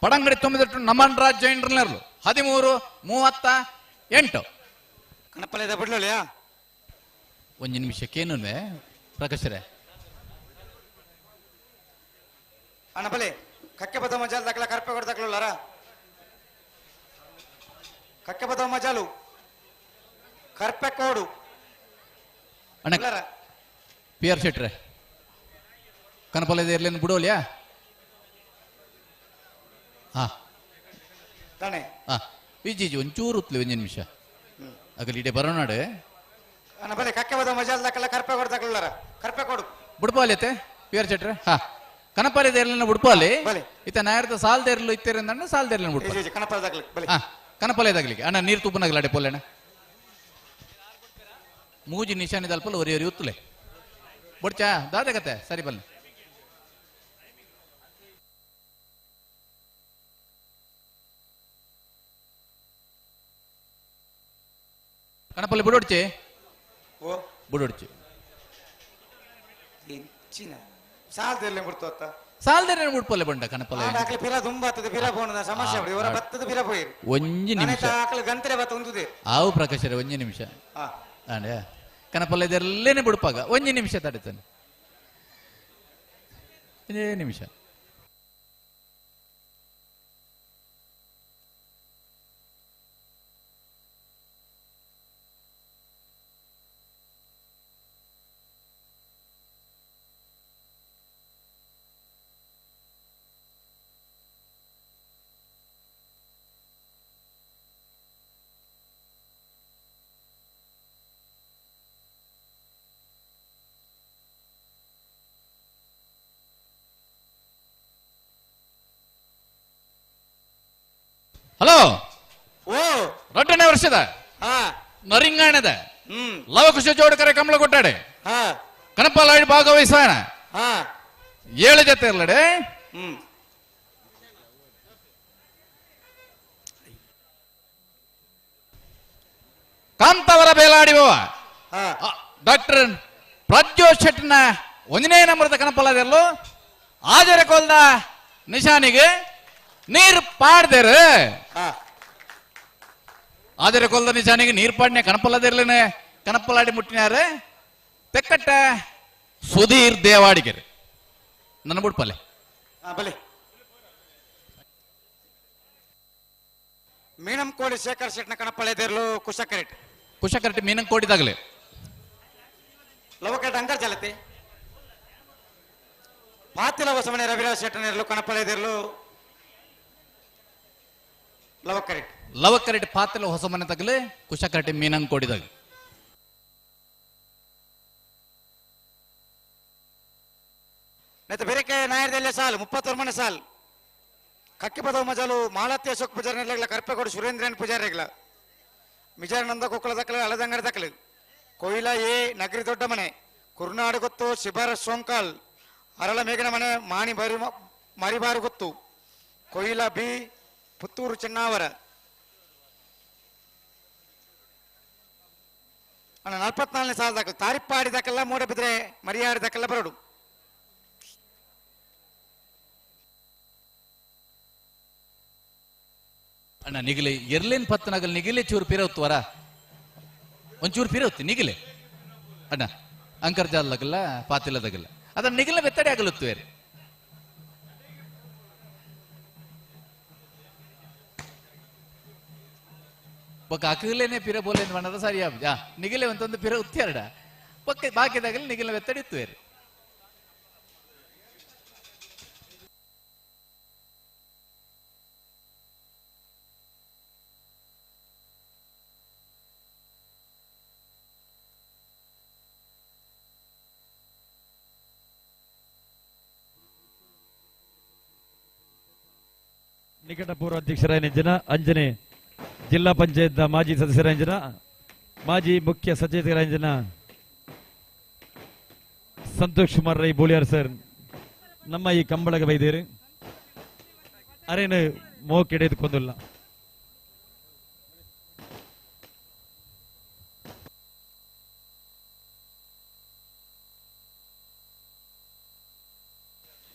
ಪಡಂಗಡಿ ತುಂಬಿದೊಟ್ಟು ನಮನ್ ರಾಜ್ ಜೈನ್ರಲ್ಲರ್ಲು 13:38 ಕಣಪಲ್ಯದ ಬಿಡ್ಲಿಯಾ ಒಂದು ನಿಮಿಷಕ್ಕೇನು ಪ್ರಕಾಶರೇ ಅಣ್ಣ ಬಲೆ ಕಕ್ಕೆ ಬದ ಮಜಾಲ್ ದಾಖಲ ಕರ್ಪೆ ಕೊಡ ದಾಖಲರ ಕಕ್ಕೆ ಬದ ಮಜಾಲು ಕರ್ಪೆ ಕೋಡು ಅಣ್ಣ ಪಿ ಆರ್ ಶೆಟ್ರೆ ಕನಪಲ್ಯದ ಇರ್ಲೇನು ಬಿಡೋಲ್ಯಾ ಹಾ ತಾನೆ ಹಾ ವಿಜಿ ಒಂಚೂರು ಉತ್ಲೆ ಒಂದು ನಿಮಿಷ ಆಗಲಿ ಇಡೇ ಬರೋನಾಡೆ ಅಣ್ಣ ಬಲೆ ಕಕ್ಕೆ ಬದ ಮಜಾಲ್ ದಾಖಲ ಕರ್ಪೆ ಕೊಡ ದಾಖಲರ ಕರ್ಪೆ ಕೋಡು ಬುಡ್ಪಾಲ್ಯತೆ ಪಿ ಆರ್ ಶೆಟ್ರೆ ಹಾ ಕನಪಲ್ಯದ ಇರ್ಲಿನ ಬುಡ್ಪಾಲಿ ಬಲೆ ಇತ್ತ ನಾಯರ್ದ ಸಾಲ್ದೇರ್ಲು ಇತ್ತೇರಂದ ಸಾಲ್ದೇರ್ಲಿನ ಬುಡ್ಪಾಲಿ ಕಣಪಲ್ಯ ದಾಖಲೆ ಬಲೆ ಹಾ ಕನಪಲ್ಯದಾಗ್ಲಿಕ್ಕೆ ಅಣ್ಣ ನೀರು ತುಪ್ಪನಾಗಲಾಡೆ ಪೊಲ್ಲೆಣ್ಣ ಮೂಜಿ ನಿಶಾನಿದ ಅಲ್ಪಲ್ಲ ಒರಿ ಒರಿ ಉತ್ತಲೆ ಬುಡ್ಚಾ ದಾದಗತ್ತೆ ಸರಿ ಬಲ್ಲೆ ಕಣಪಲ್ಲಿ ಬುಡೊಡ್ಚೆ ಓ ಬುಡೊಡ್ಚೆ ಹೆಚ್ಚಿನ ಸಾಲದಲ್ಲಿ ಬಿಡ್ತೋತ್ತ ಸಾಲ್ದೇರ ಬುಡ್ಪಲ್ಲೆ ಬಂಡ ಕಣಪಲ್ಲ ಆಕಲಿ ಪಿರ ತುಂಬಾ ಬತ್ತದ ಪಿರ ಬೋಣದ ಸಮಸ್ಯೆ ಬಿಡಿ ಇವರ ಬತ್ತದ ಪಿರ ಹೋಯಿರು ಒಂಜಿ ನಿಮಿಷ ಆಕಲಿ ಗಂತರೆ ಬತ್ತ ಒಂದುದೆ ಆವು ಪ್ರಕಾಶರೇ ಒಂಜಿ ನಿಮಿಷ ಹಾ ಆಂಡ ಕನಪಲ್ಲೆದೆಲ್ಲೇನೆ ಬುಡ್ಪಾಗ ಒಂಜಿ ನಿಮಿಷ ತಡಿತಾನೆ ಒಂದೇ ನಿಮಿಷ ಹಲೋ ಓ ರಡ್ಡನೇ ವರ್ಷದ ಹಾ ನರಿಂಗಾಣದ ಹ್ಮ್ ಲವಕುಶ ಜೋಡಕರೆ ಕಮಲ ಕೊಟ್ಟಾಡೆ ಹಾ ಕಣಪಾಲಾಡಿ ಭಾಗವಹಿಸೋಣ ಹಾ 7 ಜೊತೆ ಇರ್ಲಡೆ ಹ್ಮ್ ಕಾಂತವರ ಬೇಲಾಡಿ ಬಾವ ಹಾ ಡಾಕ್ಟರ್ ಪ್ರಜ್ಯೋತ್ ಶೆಟ್ಟಿನ 1ನೇ ನಂಬರ್ದ ಕಣಪಲ್ಲದೆಲ್ಲೂ ಆಜರ ಕೊಲ್ದ ನಿಶಾನಿಗೆ ನೀರು ಪಾಡ್ದೇರು ಹಾ ಆಜರ ಕೊಲ್ದ ನಿಶಾನಿಗೆ ನೀರು ಪಾಡ್ನೆ ಕಣಪಲ್ಲದಿರ್ಲೇನೆ ಕಣಪಲ್ಲಾಡಿ ಮುಟ್ಟಿನಾರೆ ತೆಕ್ಕಟ್ಟ ಸುಧೀರ್ ದೇವಾಡಿಗೆರೆ ನನ್ನ ಬಿಡ್ಪಲ್ಲೆ ಹಾ ಬಲೆ ಮೀನಂ ಕೋಡಿ ಶೇಖರ್ ಶೆಟ್ನ ಕಣಪಳೆದಿರ್ಲು ಕುಶಕರೆಟ್ ಕುಶಕರಟಿ ಮೀನಂಗ್ ಕೊಡಿದಾಗಲೇ ಲವಕರೆಟ್ ಅಂಕರ್ ಚಲತೆ ಪಾತಿಲ ಹೊಸಮನೆ ರವಿರಾಜ್ ಶೆಟ್ಟನಿರ್ಲು ಕಣಪಳೆದಿರ್ಲು ಲವಕರೆಟ್ ಲವಕರೆಟ್ ಪಾತಿಲ ಹೊಸ ಮನೆ ತಗಲೆ ಕುಶಕರಟಿ ಮೀನಂಗ್ ಕೊಡಿದಾಗ ನೈತ ಬೇರೆಕೆ ನಾಯರ್ದಲ್ಲೇ ಸಾಲ್ 31 ಮನೆ ಸಾಲ್ ಕಕ್ಕಿ ಪದವ ಮಜಾಲು ಮಾಲತ್ಯ ಅಶೋಕ್ ಪೂಜಾರಿನೆಲ್ಲ ಕರ್ಪೆಗೋಡು ಸುರೇಂದ್ರನ್ ಪೂಜಾರಿಗಳ ಮಿಜಾರ ನಂದ ಕೊಕ್ಕಳ ದಕ್ಕಲು ಅಳದಂಗಡ ದಕ್ಕಲು ಕೊಯ್ಲ ಎ ನಗರಿ ದೊಡ್ಡ ಮನೆ ಕುರ್ನಾಡು ಗೊತ್ತು ಶಿಬಾರ ಸೋಂಕಾಲ್ ಅರಳ ಮೇಘನ ಮನೆ ಮಾಣಿ ಮರಿಬಾರು ಗೊತ್ತು ಕೊಯ್ಲ ಬಿ ಪುತ್ತೂರು ಚೆನ್ನಾವರ ಅಣ್ಣ 44ನೇ ಸಾಲ ದಾಖಲು ತಾರಿಪ್ಪ ಆಡಿದಾಕೆಲ್ಲ ಮೂಡೆ ಬಿದ್ರೆ ಮರಿ ಆಡಿದಾಕೆಲ್ಲ ಬರೋಡು ಅಣ್ಣ ನಿಗಿಲೆ ಎರ್ಲೇನ್ ಪತ್ತನಾಗಲ್ ನಿಗಿಲೆ ಚೂರು ಪಿರವತ್ವರ ಒಂಚೂರು ಪಿರವತ್ತಿ ನಿಗಿಲೆ ಅಣ್ಣ ಅಂಕರ್ಜಾಲದಗಲ್ಲ ಪಾತಿಲದಗಲ್ಲ ಅದನ್ನ ನಿಗಿಲೆ ಬೆತ್ತಡೆ ಆಗಲುತ್ತುವೇರಿ ಬೊಕ್ಕ ಅಕಲೇನೆ ಪಿರ ಬೋಲೆ ಮಣ್ಣದ ಸರಿ ನಿಗಿಲೆ ಒಂದೊಂದು ಪಿರ ಉತ್ತೆರಡ ಪಕ್ಕ ಬಾಕಿದಾಗಲಿ ನಿಗಿಲೆ ಬೆತ್ತಡೆ ಇತ್ತುವೇರಿ ನಿಕಟ ಪೂರ್ವ ಅಧ್ಯಕ್ಷರಾಯಂಜನ ಅಂಜನೆ ಜಿಲ್ಲಾ ಪಂಚಾಯತ್ ಮಾಜಿ ಸದಸ್ಯರಾಂಜನ ಮಾಜಿ ಮುಖ್ಯ ಸಚೇತಕರಾಂಜನ ಸಂತೋಷ್ ಕುಮಾರ್ ರೈ ಬೋಳಿಯಾರ್ ಸರ್ ನಮ್ಮ ಈ ಕಂಬಳಗ ಬೈದೇರು ಅರೇನು ಮೋಕೆಡೆದುಕೊಂಡಿಲ್ಲ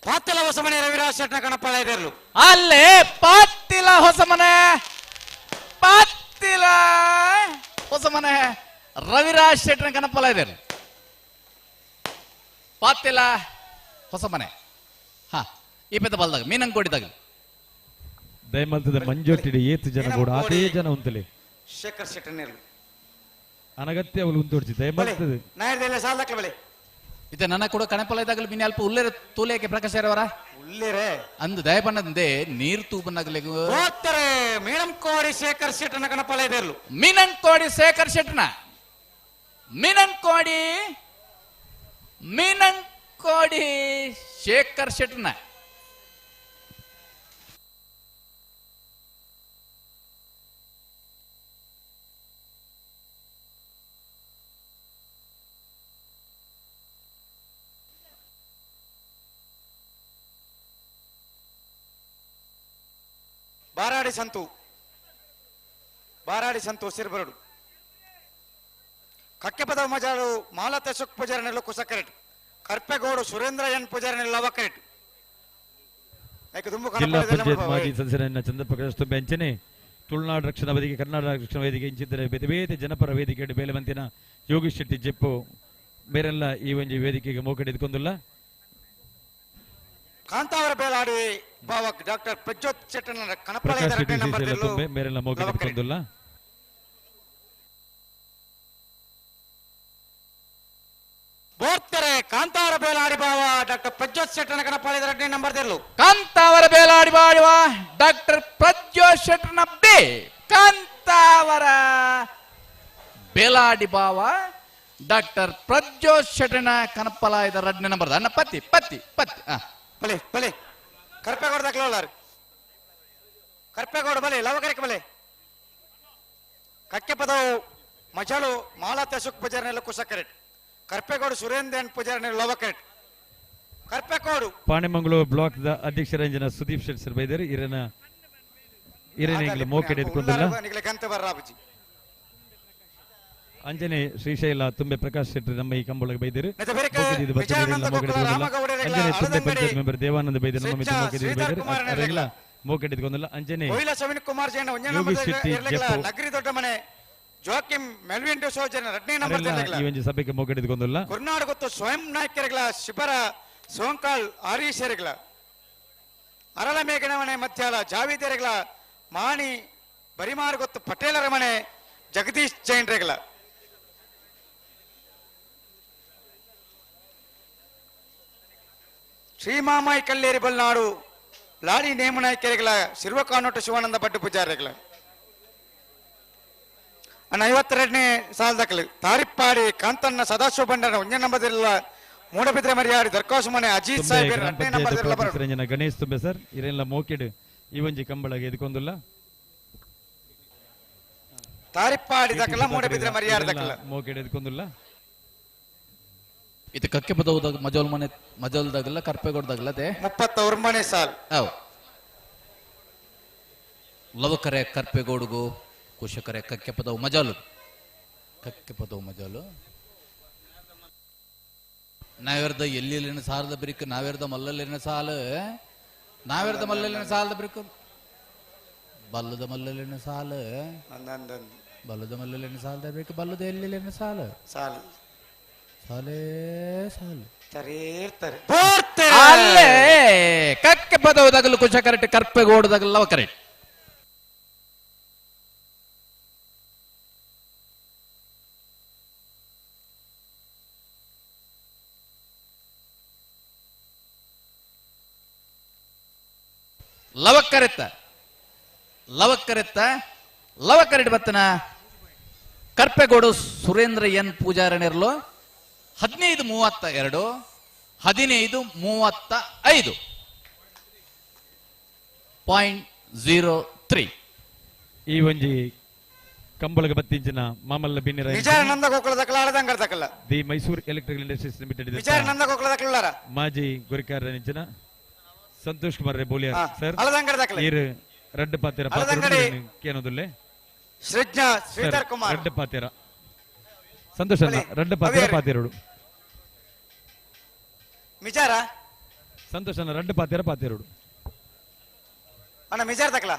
ಪಾತಿಲ ಹೊಸಮನೆ ರವಿರಾಜ್ ಶೆಟ್ನ ಕಣಪಳೆದಿರ್ಲು ಅಲ್ಲೇ ಪಾತಿಲ ಹೊಸಮನೆ ಪಾತಿಲ ಹೊಸಮನೆ ರವಿರಾಜ್ ಶೆಟ್ನ ಕನಪಲ ಇದೆ ಪಾತಿಲ ಹೊಸಮನೆ ಹಾ ಈ ಪೆದ್ದ ಬಲ್ದಾಗ ಮೀನಂಗ್ ಕೊಡಿದಾಗ ದಯಮಂತದ ಮಂಜೊಟ್ಟಿಡಿ ಏತು ಜನ ಕೂಡ ಅದೇ ಜನ ಉಂತಲೆ ಶೇಖರ್ ಶೆಟ್ಟನಿರ್ಲು ಅನಗತ್ಯ ಅವಳು ಉಂತೋಡ್ಸಿ ದಯಮಂತದ ನಾಯರ್ದಲ್ಲೇ ಸಾಲ ದಾಖಲೆ ಬಲೆ ಇದು ನನ್ನ ಕೂಡ ಕಣಪಲ ಇದ್ದಾಗಲೂ ಮೀನು ಅಲ್ಪ ಉಲ್ಲೇರ ತೂಲೇಕೆ ಪ್ರಕಾಶ್ ಅವರ ಉಳ್ಳೇರೆ ಅಂದು ದಯಪಣ್ಣದಂದೆ ನೀರು ತೂಬನ್ನಾಗಲಿಗೂ ಹೋಗ್ತಾರೆ ಮೀನಂ ಕೋಡಿ ಶೇಖರ್ ಶೆಟ್ಟನ ಕಣಪಳೆದಿರ್ಲು ಮೀನಂಗ್ ಕೋಡಿ ಶೇಖರ್ ಶೆಟ್ನ ಮೀನಂಗ್ ಕೋಡಿ ಶೇಖರ್ ಶೆಟ್ನ ಬಾರಾಡಿ ಸಂತು ಸಿರ್ಬರಡು ಕಕ್ಕೆ ಪದವ ಮಜಾಳು ಮಾಲತ ಸುಕ್ ಪೂಜಾರನೆಲ್ಲ ಕುಸಕರೆಟ್ ಕರ್ಪೆಗೋಡು ಸುರೇಂದ್ರ ಎನ್ ಪೂಜಾರನೆಲ್ಲ ಅವಕರೆಟ್ ಜಿಲ್ಲಾ ಪಂಚಾಯತ್ ಮಾಜಿ ಸದಸ್ಯರನ್ನ ಚಂದ್ರಪ್ರಕಾಶ್ ಬೆಂಚನೆ ತುಳುನಾಡು ರಕ್ಷಣಾ ವೇದಿಕೆ ಕರ್ನಾಟಕ ರಕ್ಷಣಾ ವೇದಿಕೆ ಇಂಚಿದ್ದರೆ ಬೇತೆ ಬೇತೆ ಜನಪರ ವೇದಿಕೆ ಬೇಲವಂತಿನ ಯೋಗೀಶ್ ಶೆಟ್ಟಿ ಜೆಪ್ಪು ಬೇರೆಲ್ಲ ಈ ಒಂದು ವೇದಿಕೆಗೆ ಮೋಕಡೆದುಕೊಂಡಿಲ್ಲ ಕಾಂತಾವರ ಬೇಲಾಡಿ ಬಾವ ಡಾಕ್ಟರ್ ಪ್ರಜ್ಯೋತ್ ಶೆಟ್ಟನ ಕಣಪಳೆ ಪ್ರಕಾಶ್ ಶೆಟ್ಟಿ ಶ್ರೀಶೈಲ ತುಂಬೆ ಬೇರೆಲ್ಲ ಮೋಕಡೆದುಕೊಂಡಿಲ್ಲ ಬೋರ್ತಾರೆ ಕಾಂತಾವರ ಬೇಲಾಡಿ ಬಾವ ಡಾಕ್ಟರ್ ಪ್ರಜ್ಯೋತ್ ಶೆಟ್ಟನ ಕಣಪಳೆ 2ನೇ ನಂಬರ್ ದೆರ್ಲು ಕಾಂತಾವರ ಬೇಲಾಡಿ ಬಾಡುವ ಡಾಕ್ಟರ್ ಪ್ರಜ್ಯೋತ್ ಶೆಟ್ಟನ ಬೇ ಕಾಂತಾವರ ಬೇಲಾಡಿ ಬಾವ ಡಾಕ್ಟರ್ ಪ್ರಜ್ಯೋತ್ ಶೆಟ್ಟನ ಕನಪಲ 2ನೇ ನಂಬರ್ ಅನ್ನ ಪತ್ತಿ ಪತ್ತಿ ಪತ್ತಿ ಬಲೆ ಬಲೆ ಕರ್ಪೆಗೋಡು ದಾಖಲೆ ಕರ್ಪೇಗೌಡ ಬಲೆ ಲವಕರಕ್ಕೆ ಬಲೆ ಕಕ್ಕೆ ಪದವು ಮಜಲು ಮಾಲಾ ತೆಸುಕ್ ಪೂಜಾರನೆಲ್ಲ ಕುಸಕರೆಟ್ ಕರ್ಪೇಗೌಡ ಸುರೇಂದ್ರನ್ ಪೂಜಾರನೆಲ್ಲ ಲವಕರೆಟ್ ಕರ್ಪೇಗೌಡು ಪಾಣೆಮಂಗಳೂರು ಬ್ಲಾಕ್ ದ ಅಧ್ಯಕ್ಷರಂಜನ ಸುದೀಪ್ ಶೆಟ್ ಸರ್ ಬೈದರು ಇರನ ಮೋಕೆ ಎದ್ಕೊಂಡಿಲ್ಲ ಗಂತ ಬರ್ರಾಬಜಿ ಅಂಜನೆ ಶ್ರೀಶೈಲ ತುಂಬೆ ಪ್ರಕಾಶ್ ಶೆಟ್ಟಿ ನಮ್ಮ ಈ ಕಂಬಳಗೆ ಬೈದರು ಅಂಜನೆ ತುಂಬೆ ಪಂಚಾಯತ್ ಮೆಂಬರ್ ದೇವಾನಂದ ಬೈದರು ನಮ್ಮ ಮಿತ್ರ ಮೋಕೆ ಬೈದರು ಅವರೆಲ್ಲ ಮೋಕೆ ಎದ್ಕೊಂಡಿಲ್ಲ ಅಂಜನೆ ಸವಿನ್ ಕುಮಾರ್ ಜೈನ ಯೋಗಿ ಶೆಟ್ಟಿ ಜಪ್ಪು ನಗರಿ ದೊಡ್ಡ ಮನೆ ಜೋಕಿಂ ಮೆಲ್ವಿನ್ ಡಿಸೋಜನ್ ರಡ್ನೇ ನಂಬರ್ ಈ ಒಂದು ಸಭೆಗೆ ಮೋಕೆ ಎದ್ಕೊಂಡಿಲ್ಲ ಕರ್ನಾಟಕ ಗೊತ್ತು ಸ್ವಯಂ ನಾಯಕರಿಗಳ ಶಿಬರ ಸೋಂಕಾಳ್ ಆರೀಶರಿಗಳ ಅರಳ ಮೇಘನಮನೆ ಮಧ್ಯಾಲ ಜಾವಿದೇರಿಗಳ ಮಾಣಿ ಬರಿಮಾರ್ ಗೊತ್ತು ಪಟೇಲರ ಮನೆ ಜಗದೀಶ್ ಜೈನ್ರೆಗಳ ಶ್ರೀಮಾಮಾಯಿ ಕಲ್ಲೇರಿ ಬಲ್ನಾಡು ಲಾಡಿ ನೇಮನಾಯ್ಕೆರೆಗಳ ಶಿರ್ವಕಾನೋಟ ಶಿವಾನಂದ ಬಡ್ಡು ಪೂಜಾರಿಗಳ ಅನ್ನ 52ನೇ ಸಾಲದಕ್ಕಲು ತಾರಿಪ್ಪಾಡಿ ಕಾಂತಣ್ಣ ಸದಾಶಿವ ಬಂಡನ ಒಂಜ ನಂಬರ್ದಿಲ್ಲ ಮೂಡಬಿದ್ರೆ ಮರಿಯಾಡಿ ದರ್ಕಾಸು ಮನೆ ಅಜಿತ್ ಸಾಹೇಬ್ ಎರಡನೇ ನಂಬರ್ದಿಲ್ಲ ಬರೋದು ಗಣೇಶ್ ತುಂಬೆ ಸರ್ ಇರೆಲ್ಲ ಮೋಕೆಡ್ ಈ ಒಂಜಿ ಕಂಬಳಗೆ ಎದ್ಕೊಂಡಿಲ್ಲ ತಾರಿಪ್ಪಾಡಿ ದಕ್ಕಲ ಮೂಡಬಿದ್ರೆ ಮರಿಯಾಡಿ ದಕ್ಕಲ ಮೋಕೆಡ್ ಎದ್ಕೊಂಡಿಲ್ಲ ಇದು ಕಕ್ಕೆ ಪದವುದಾಗ ಮಜೋಲ್ ಮನೆ ಮಜೋಲ್ದಾಗಲ್ಲ ಕರ್ಪೆಗೌಡದಾಗಲ್ಲದೆ 30 ಮನೆ ಸಾಲ್ ಅವ್ ಲವಕರೆ ಕರ್ಪೆಗೌಡಗು ಕುಶಕರೆ ಕಕ್ಕೆ ಪದವು ಮಜಾಲು ಕಕ್ಕೆ ಪದವು ಮಜಾಲು ನಾವೆರ್ದ ಎಲ್ಲಿನ ಸಾಲದ ಬ್ರಿಕ್ ನಾವೆರ್ದ ಮಲ್ಲಲ್ಲಿನ ಸಾಲು ನಾವೆರ್ದ ಮಲ್ಲಲ್ಲಿನ ಸಾಲದ ಬ್ರಿಕ್ ಬಲ್ಲದ ಮಲ್ಲಲ್ಲಿನ ಸಾಲು ಬಲ್ಲದ ಮಲ್ಲಲ್ಲಿನ ಸಾಲದ ಬ್ರಿಕ್ ಬಲ್ಲದ ಎಲ್ಲಿನ ಸಾಲು ಸಾಲು ಸಾಲೇ ಸಾಲು ಅಲ್ಲೇ ಕಕ್ಕೆ ಪದವುದಾಗಲು ಕುಶಕರೆಟ್ ಕರ್ಪೆಗೌಡದಾಗಲ್ಲ ಲವಕರೆಟ್ ಲವಕರೆಟ್ ಬತ್ತನ ಕರ್ಪೆಗೌಡು ಸುರೇಂದ್ರ ಎನ್ ಪೂಜಾರಣಿರ್ಲು 15:32 15:35.03 ಈ ಒಂಜಿ ಕಂಬಳಗ ಬತ್ತಿಂಚಿನ ಮಾಮಲ್ಲ ಬಿನ್ನಿರ ವಿಚಾರ ನಂದ ಗೋಕುಲದಕ್ಕಲ ಅಳದಂಗರ್ದಕ್ಕಲ್ಲ the Mysore Electrical Industries Limited ವಿಚಾರ ನಂದ ಗೋಕುಲದಕ್ಕಲ್ಲಾರ ಮಾಜಿ ಗುರಿಕಾರ ನಿಂಚಿನ ಸಂತೋಷ್ ಕುಮಾರ್ ಬೋಲಿಯಾ ಸರ್ ಅಳದಂಗರ್ದಕ್ಕಲ್ಲ ಇರು ರೆಡ್ ಪಾತಿರ ಕೇನೋದುಲ್ಲೆ ಶ್ರೀಜ್ಞಾ ಶ್ರೀಧರ್ ಕುಮಾರ್ ರೆಡ್ ಪಾತಿರ ಸಂತೋಷ್ ಅಣ್ಣ ರೆಡ್ ಪಾತಿರ ಪಾತಿರೋಡು ಮಿಜಾರ ಸಂತೋಷ್ ಅಣ್ಣ ರೆಡ್ ಪಾತಿರ ಪಾತಿರೋಡು ಅಣ್ಣ ಮಿಜಾರ್ ದಕ್ಕಲ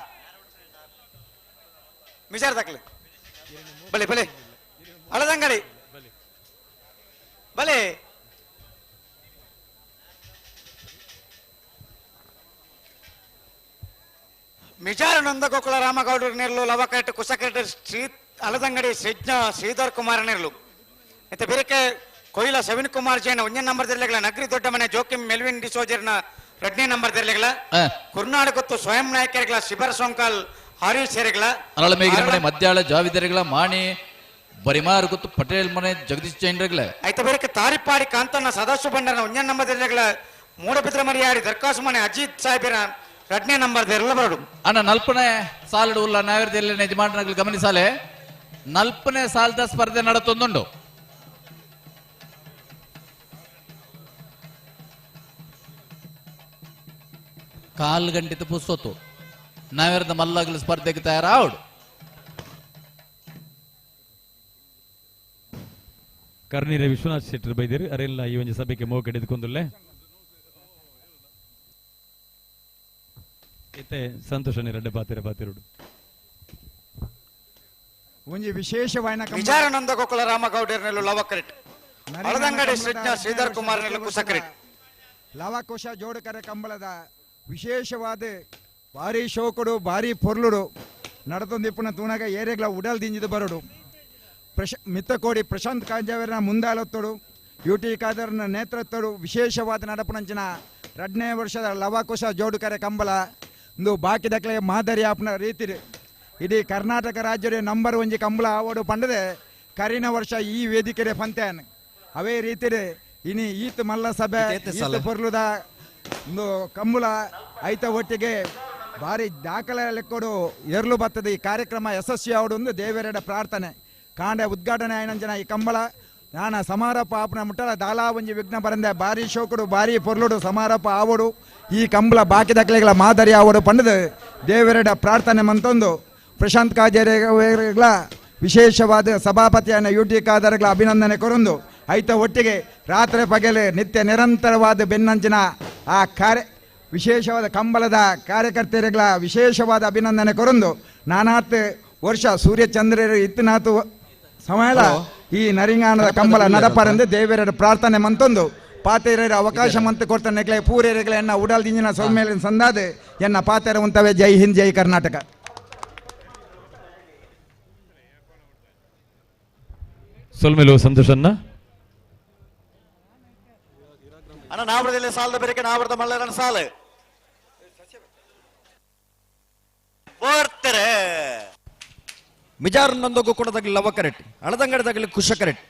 ಬಲೆ ಬಲೆ ಅಳದಂಗಡಿ ಬಲೆ ಮಿಜಾರ ನಂದ ಗೋಕುಲ ರಾಮಗೌಡರು ನೆರಳು ಲವಕರೆಟ್ ಕುಸಕರೆಟ್ ಅಳದಂಗಡಿ ಶ್ರೀಜ್ಞಾ ಶ್ರೀಧರ್ ಕುಮಾರ್ ನೆರಳು ಮತ್ತೆ ಬೇರೆ ಕೊಯ್ಲ ಸವಿನ್ ಕುಮಾರ್ ಜೈನ್ 1ನೇ ನಂಬರ್ ದೆರ್ಲೆಗಳ ನಗರಿ ದೊಡ್ಡ ಮನೆ ಜೋಕಿಂ ಮೆಲ್ವಿನ್ ಡಿಸೋಜರ್ನ 2ನೇ ನಂಬರ್ ದೆರ್ಲೆಗಳ ಕರ್ನಾಟಕ ಗೊತ್ತು ಸ್ವಯಂ ನಾಯಕರಿಗಳ ಶಿಬರ ಸೋಂಕಾಲ್ ಹರೀಶ್ ಸೇರಿಗಳ ಅರಳ ಮೇಗಿನ ಮನೆ ಮಧ್ಯಾಳ ಜಾವಿದರಿಗಳ ಮಾಣಿ ಬರಿಮಾರ್ ಗೊತ್ತು ಪಟೇಲ್ ಮನೆ ಜಗದೀಶ್ ಜೈನ್ರೆಗಳ ಆಯ್ತು ಬೇರೆ ತಾರಿಪ್ಪಾಡಿ ಕಾಂತಣ್ಣ ಸದಾಶಿವ ಬಂಡನ 1ನೇ ನಂಬರ್ ದೆರ್ಲೆಗಳ ಮೂಡಬಿದ್ರೆ ಮರಿಯಾಡಿ ದರ್ಕಾಸು ಮನೆ ಅಜಿತ್ ಸಾಹೇಬರ 2ನೇ ನಂಬರ್ ದೆರ್ಲ ಬರಡು ಅಣ್ಣ 4ನೇ ಸಾಲಡು ಉಲ್ಲ ನಾವೆರ್ದೆಲ್ಲ ಯಜಮಾನಗಳು ಗಮನಿಸಾಲೆ 4ನೇ ಸಾಲದ ಸ್ಪರ್ಧೆ ನಡತೊಂದುಂಡು ಕಾಲ್ ಗಂಟೆ ಪುಸ್ತೊತ್ತು ನಾವೆರ್ದ ಮಲ್ಲಾಗಲ ಸ್ಪರ್ಧೆಗೆ ತಯಾರಾವಡು ಕರ್ನೀರ ವಿಶ್ವನಾಥ್ ಶೆಟ್ಟರ್ ಬೈದಿರು ಅರೆಲ್ಲ ಈ ಒಂದು ಸಭೆಗೆ ಮೋಕೆ ಎದ್ಕೊಂದುಲ್ಲೆ ಇತ್ತೆ ಸಂತೋಷನೇ ರೆಡ್ಡೆ ಪಾತಿರೋಡು ಒಂಜಿ ವಿಶೇಷವಾದ ವಿಚಾರ ನಂದ ಗೋಕುಲ ರಾಮಗೌಡರ್ನೆಲ್ಲು ಲವಕರೆಟ್ ಅಳದಂಗಡಿ ಶ್ರೀಜ್ಞಾ ಶ್ರೀಧರ್ ಕುಮಾರ್ ನೆಲ್ಲು ಕುಸಕರೆಟ್ ಲವಕುಶ ಜೋಡಕರೆ ಕಂಬಳದ ವಿಶೇಷವಾದ ಭಾರಿ ಶೋಕುಡು ಭಾರಿ ಪೊರ್ಲುಡು ನಡತೊಂದಿಪ್ಪನ ತೂಣಗ ಏರೆಗ್ಲ ಉಡಲ್ ದಿಂಜಿದು ಬರಡು ಮಿತ್ತಕೋಡಿ ಪ್ರಶಾಂತ್ ಕಾಂಜಾವರನ ಮುಂದಾಲತ್ತೋಡು ಯುಟಿ ಖಾದರ್ನ ನೇತೃತ್ವಡು ವಿಶೇಷವಾದ ನಡಪನಂಚಿನ 2ನೇ ವರ್ಷದ ಲವಕುಶ ಜೋಡುಕರೆ ಕಂಬಳ ಒಂದು ಬಾಕಿ ದಕ್ಕಲೆ ಮಾದರಿ ಆಪ್ನ ರೀತಿ ಇಡೀ ಕರ್ನಾಟಕ ರಾಜ್ಯದ ನಂಬರ್ 1 ಕಂಬಳ ಆವಡು ಪಂಡದೆ ಕರಿನ ವರ್ಷ ಈ ವೇದಿಕೆ ಪಂತೇನ್ ಅವೇ ರೀತಿ ಇನಿ ಈತ್ ಮಲ್ಲ ಸಭೆ ಈತ್ ಪೊರ್ಲುದ ಒಂದು ಕಂಬಳ ಐತ ಒಟ್ಟಿಗೆ ಭಾರಿ ದಾಖಲೆ ಲೆಕ್ಕೋಡು ಏರ್ಲು ಬರ್ತದೆ ಈ ಕಾರ್ಯಕ್ರಮ ಯಶಸ್ವಿ ಆವೊಂದು ದೇವರೆಡ ಪ್ರಾರ್ಥನೆ ಕಾಂಡೆ ಉದ್ಘಾಟನೆ ಆಯ್ನಂಜನ ಈ ಕಂಬಳ ನಾನ ಸಮಾರೋಪ ಆಪನ ಮುಟ್ಟಲ ದಾಲಾ ಒಂಜಿ ವಿಘ್ನ ಬರಂದೆ ಭಾರಿ ಶೋಕುಡು ಭಾರಿ ಪೊರ್ಲುಡು ಸಮಾರೋಪ ಆವೋಡು ಈ ಕಂಬಳ ಬಾಕಿ ದಾಖಲೆಗಳ ಮಾದರಿ ಆವೋಡು ಪಂಡದು ದೇವರೆಡ ಪ್ರಾರ್ಥನೆ ಮಂತೊಂದು ಪ್ರಶಾಂತ್ ಕಾಜೇರಿಗಳ ವಿಶೇಷವಾದ ಸಭಾಪತಿಯನ್ನ ಯುಟಿ ಖಾದರ್ಗಳ ಅಭಿನಂದನೆ ಕೊರೊಂದು ಐತ ಒಟ್ಟಿಗೆ ರಾತ್ರಿ ಪಗಲು ನಿತ್ಯ ನಿರಂತರವಾದ ಬೆನ್ನಂಚಿನ ಆ ವಿಶೇಷವಾದ ಕಂಬಳದ ಕಾರ್ಯಕರ್ತೆಯರುಗಳ ವಿಶೇಷವಾದ ಅಭಿನಂದನೆ ಕೊರೊಂದು ನಾನಾತ್ ವರ್ಷ ಸೂರ್ಯಚಂದ್ರರು ಇತ್ತನಾತು ಸಮಯ ಈ ನರಿಂಗಾಣದ ಕಂಬಳ ನಡಪರೆಂದು ದೇವರ ಪ್ರಾರ್ಥನೆ ಮಂತೊಂದು ಪಾತೆರ ಅವಕಾಶ ಮಂತ್ ಕೊಡ್ತಾನೆ ಪೂರೇರಿಗಳ ಎನ್ನ ಉಡಲ್ ದಿಂಜಿನ ಸೌಮ್ಯ ಸಂದಾದ ಎನ್ನ ಪಾತೆರ ಉಂತವೆ. ಜೈ ಹಿಂದ್ ಜೈ ಕರ್ನಾಟಕ. ಸೊಲ್ಮೆಲು ಸಂತೋಷನ್ನ ಅಣ್ಣ ನಾವರದಲ್ಲಿ ಸಾಲದ ಬೆರಕೆ ನಾವರದ ಮಲ್ಲರನ ಸಾಲು ಬರ್ತಾರೆ ಮಿಜಾರ್ ನಂದೋಗು ಕೊಡದಾಗಲಿ ಲವ ಕರೆಕ್ಟ್ ಅಳದಂಗಡದಾಗಲಿ ಕುಶ ಕರೆಕ್ಟ್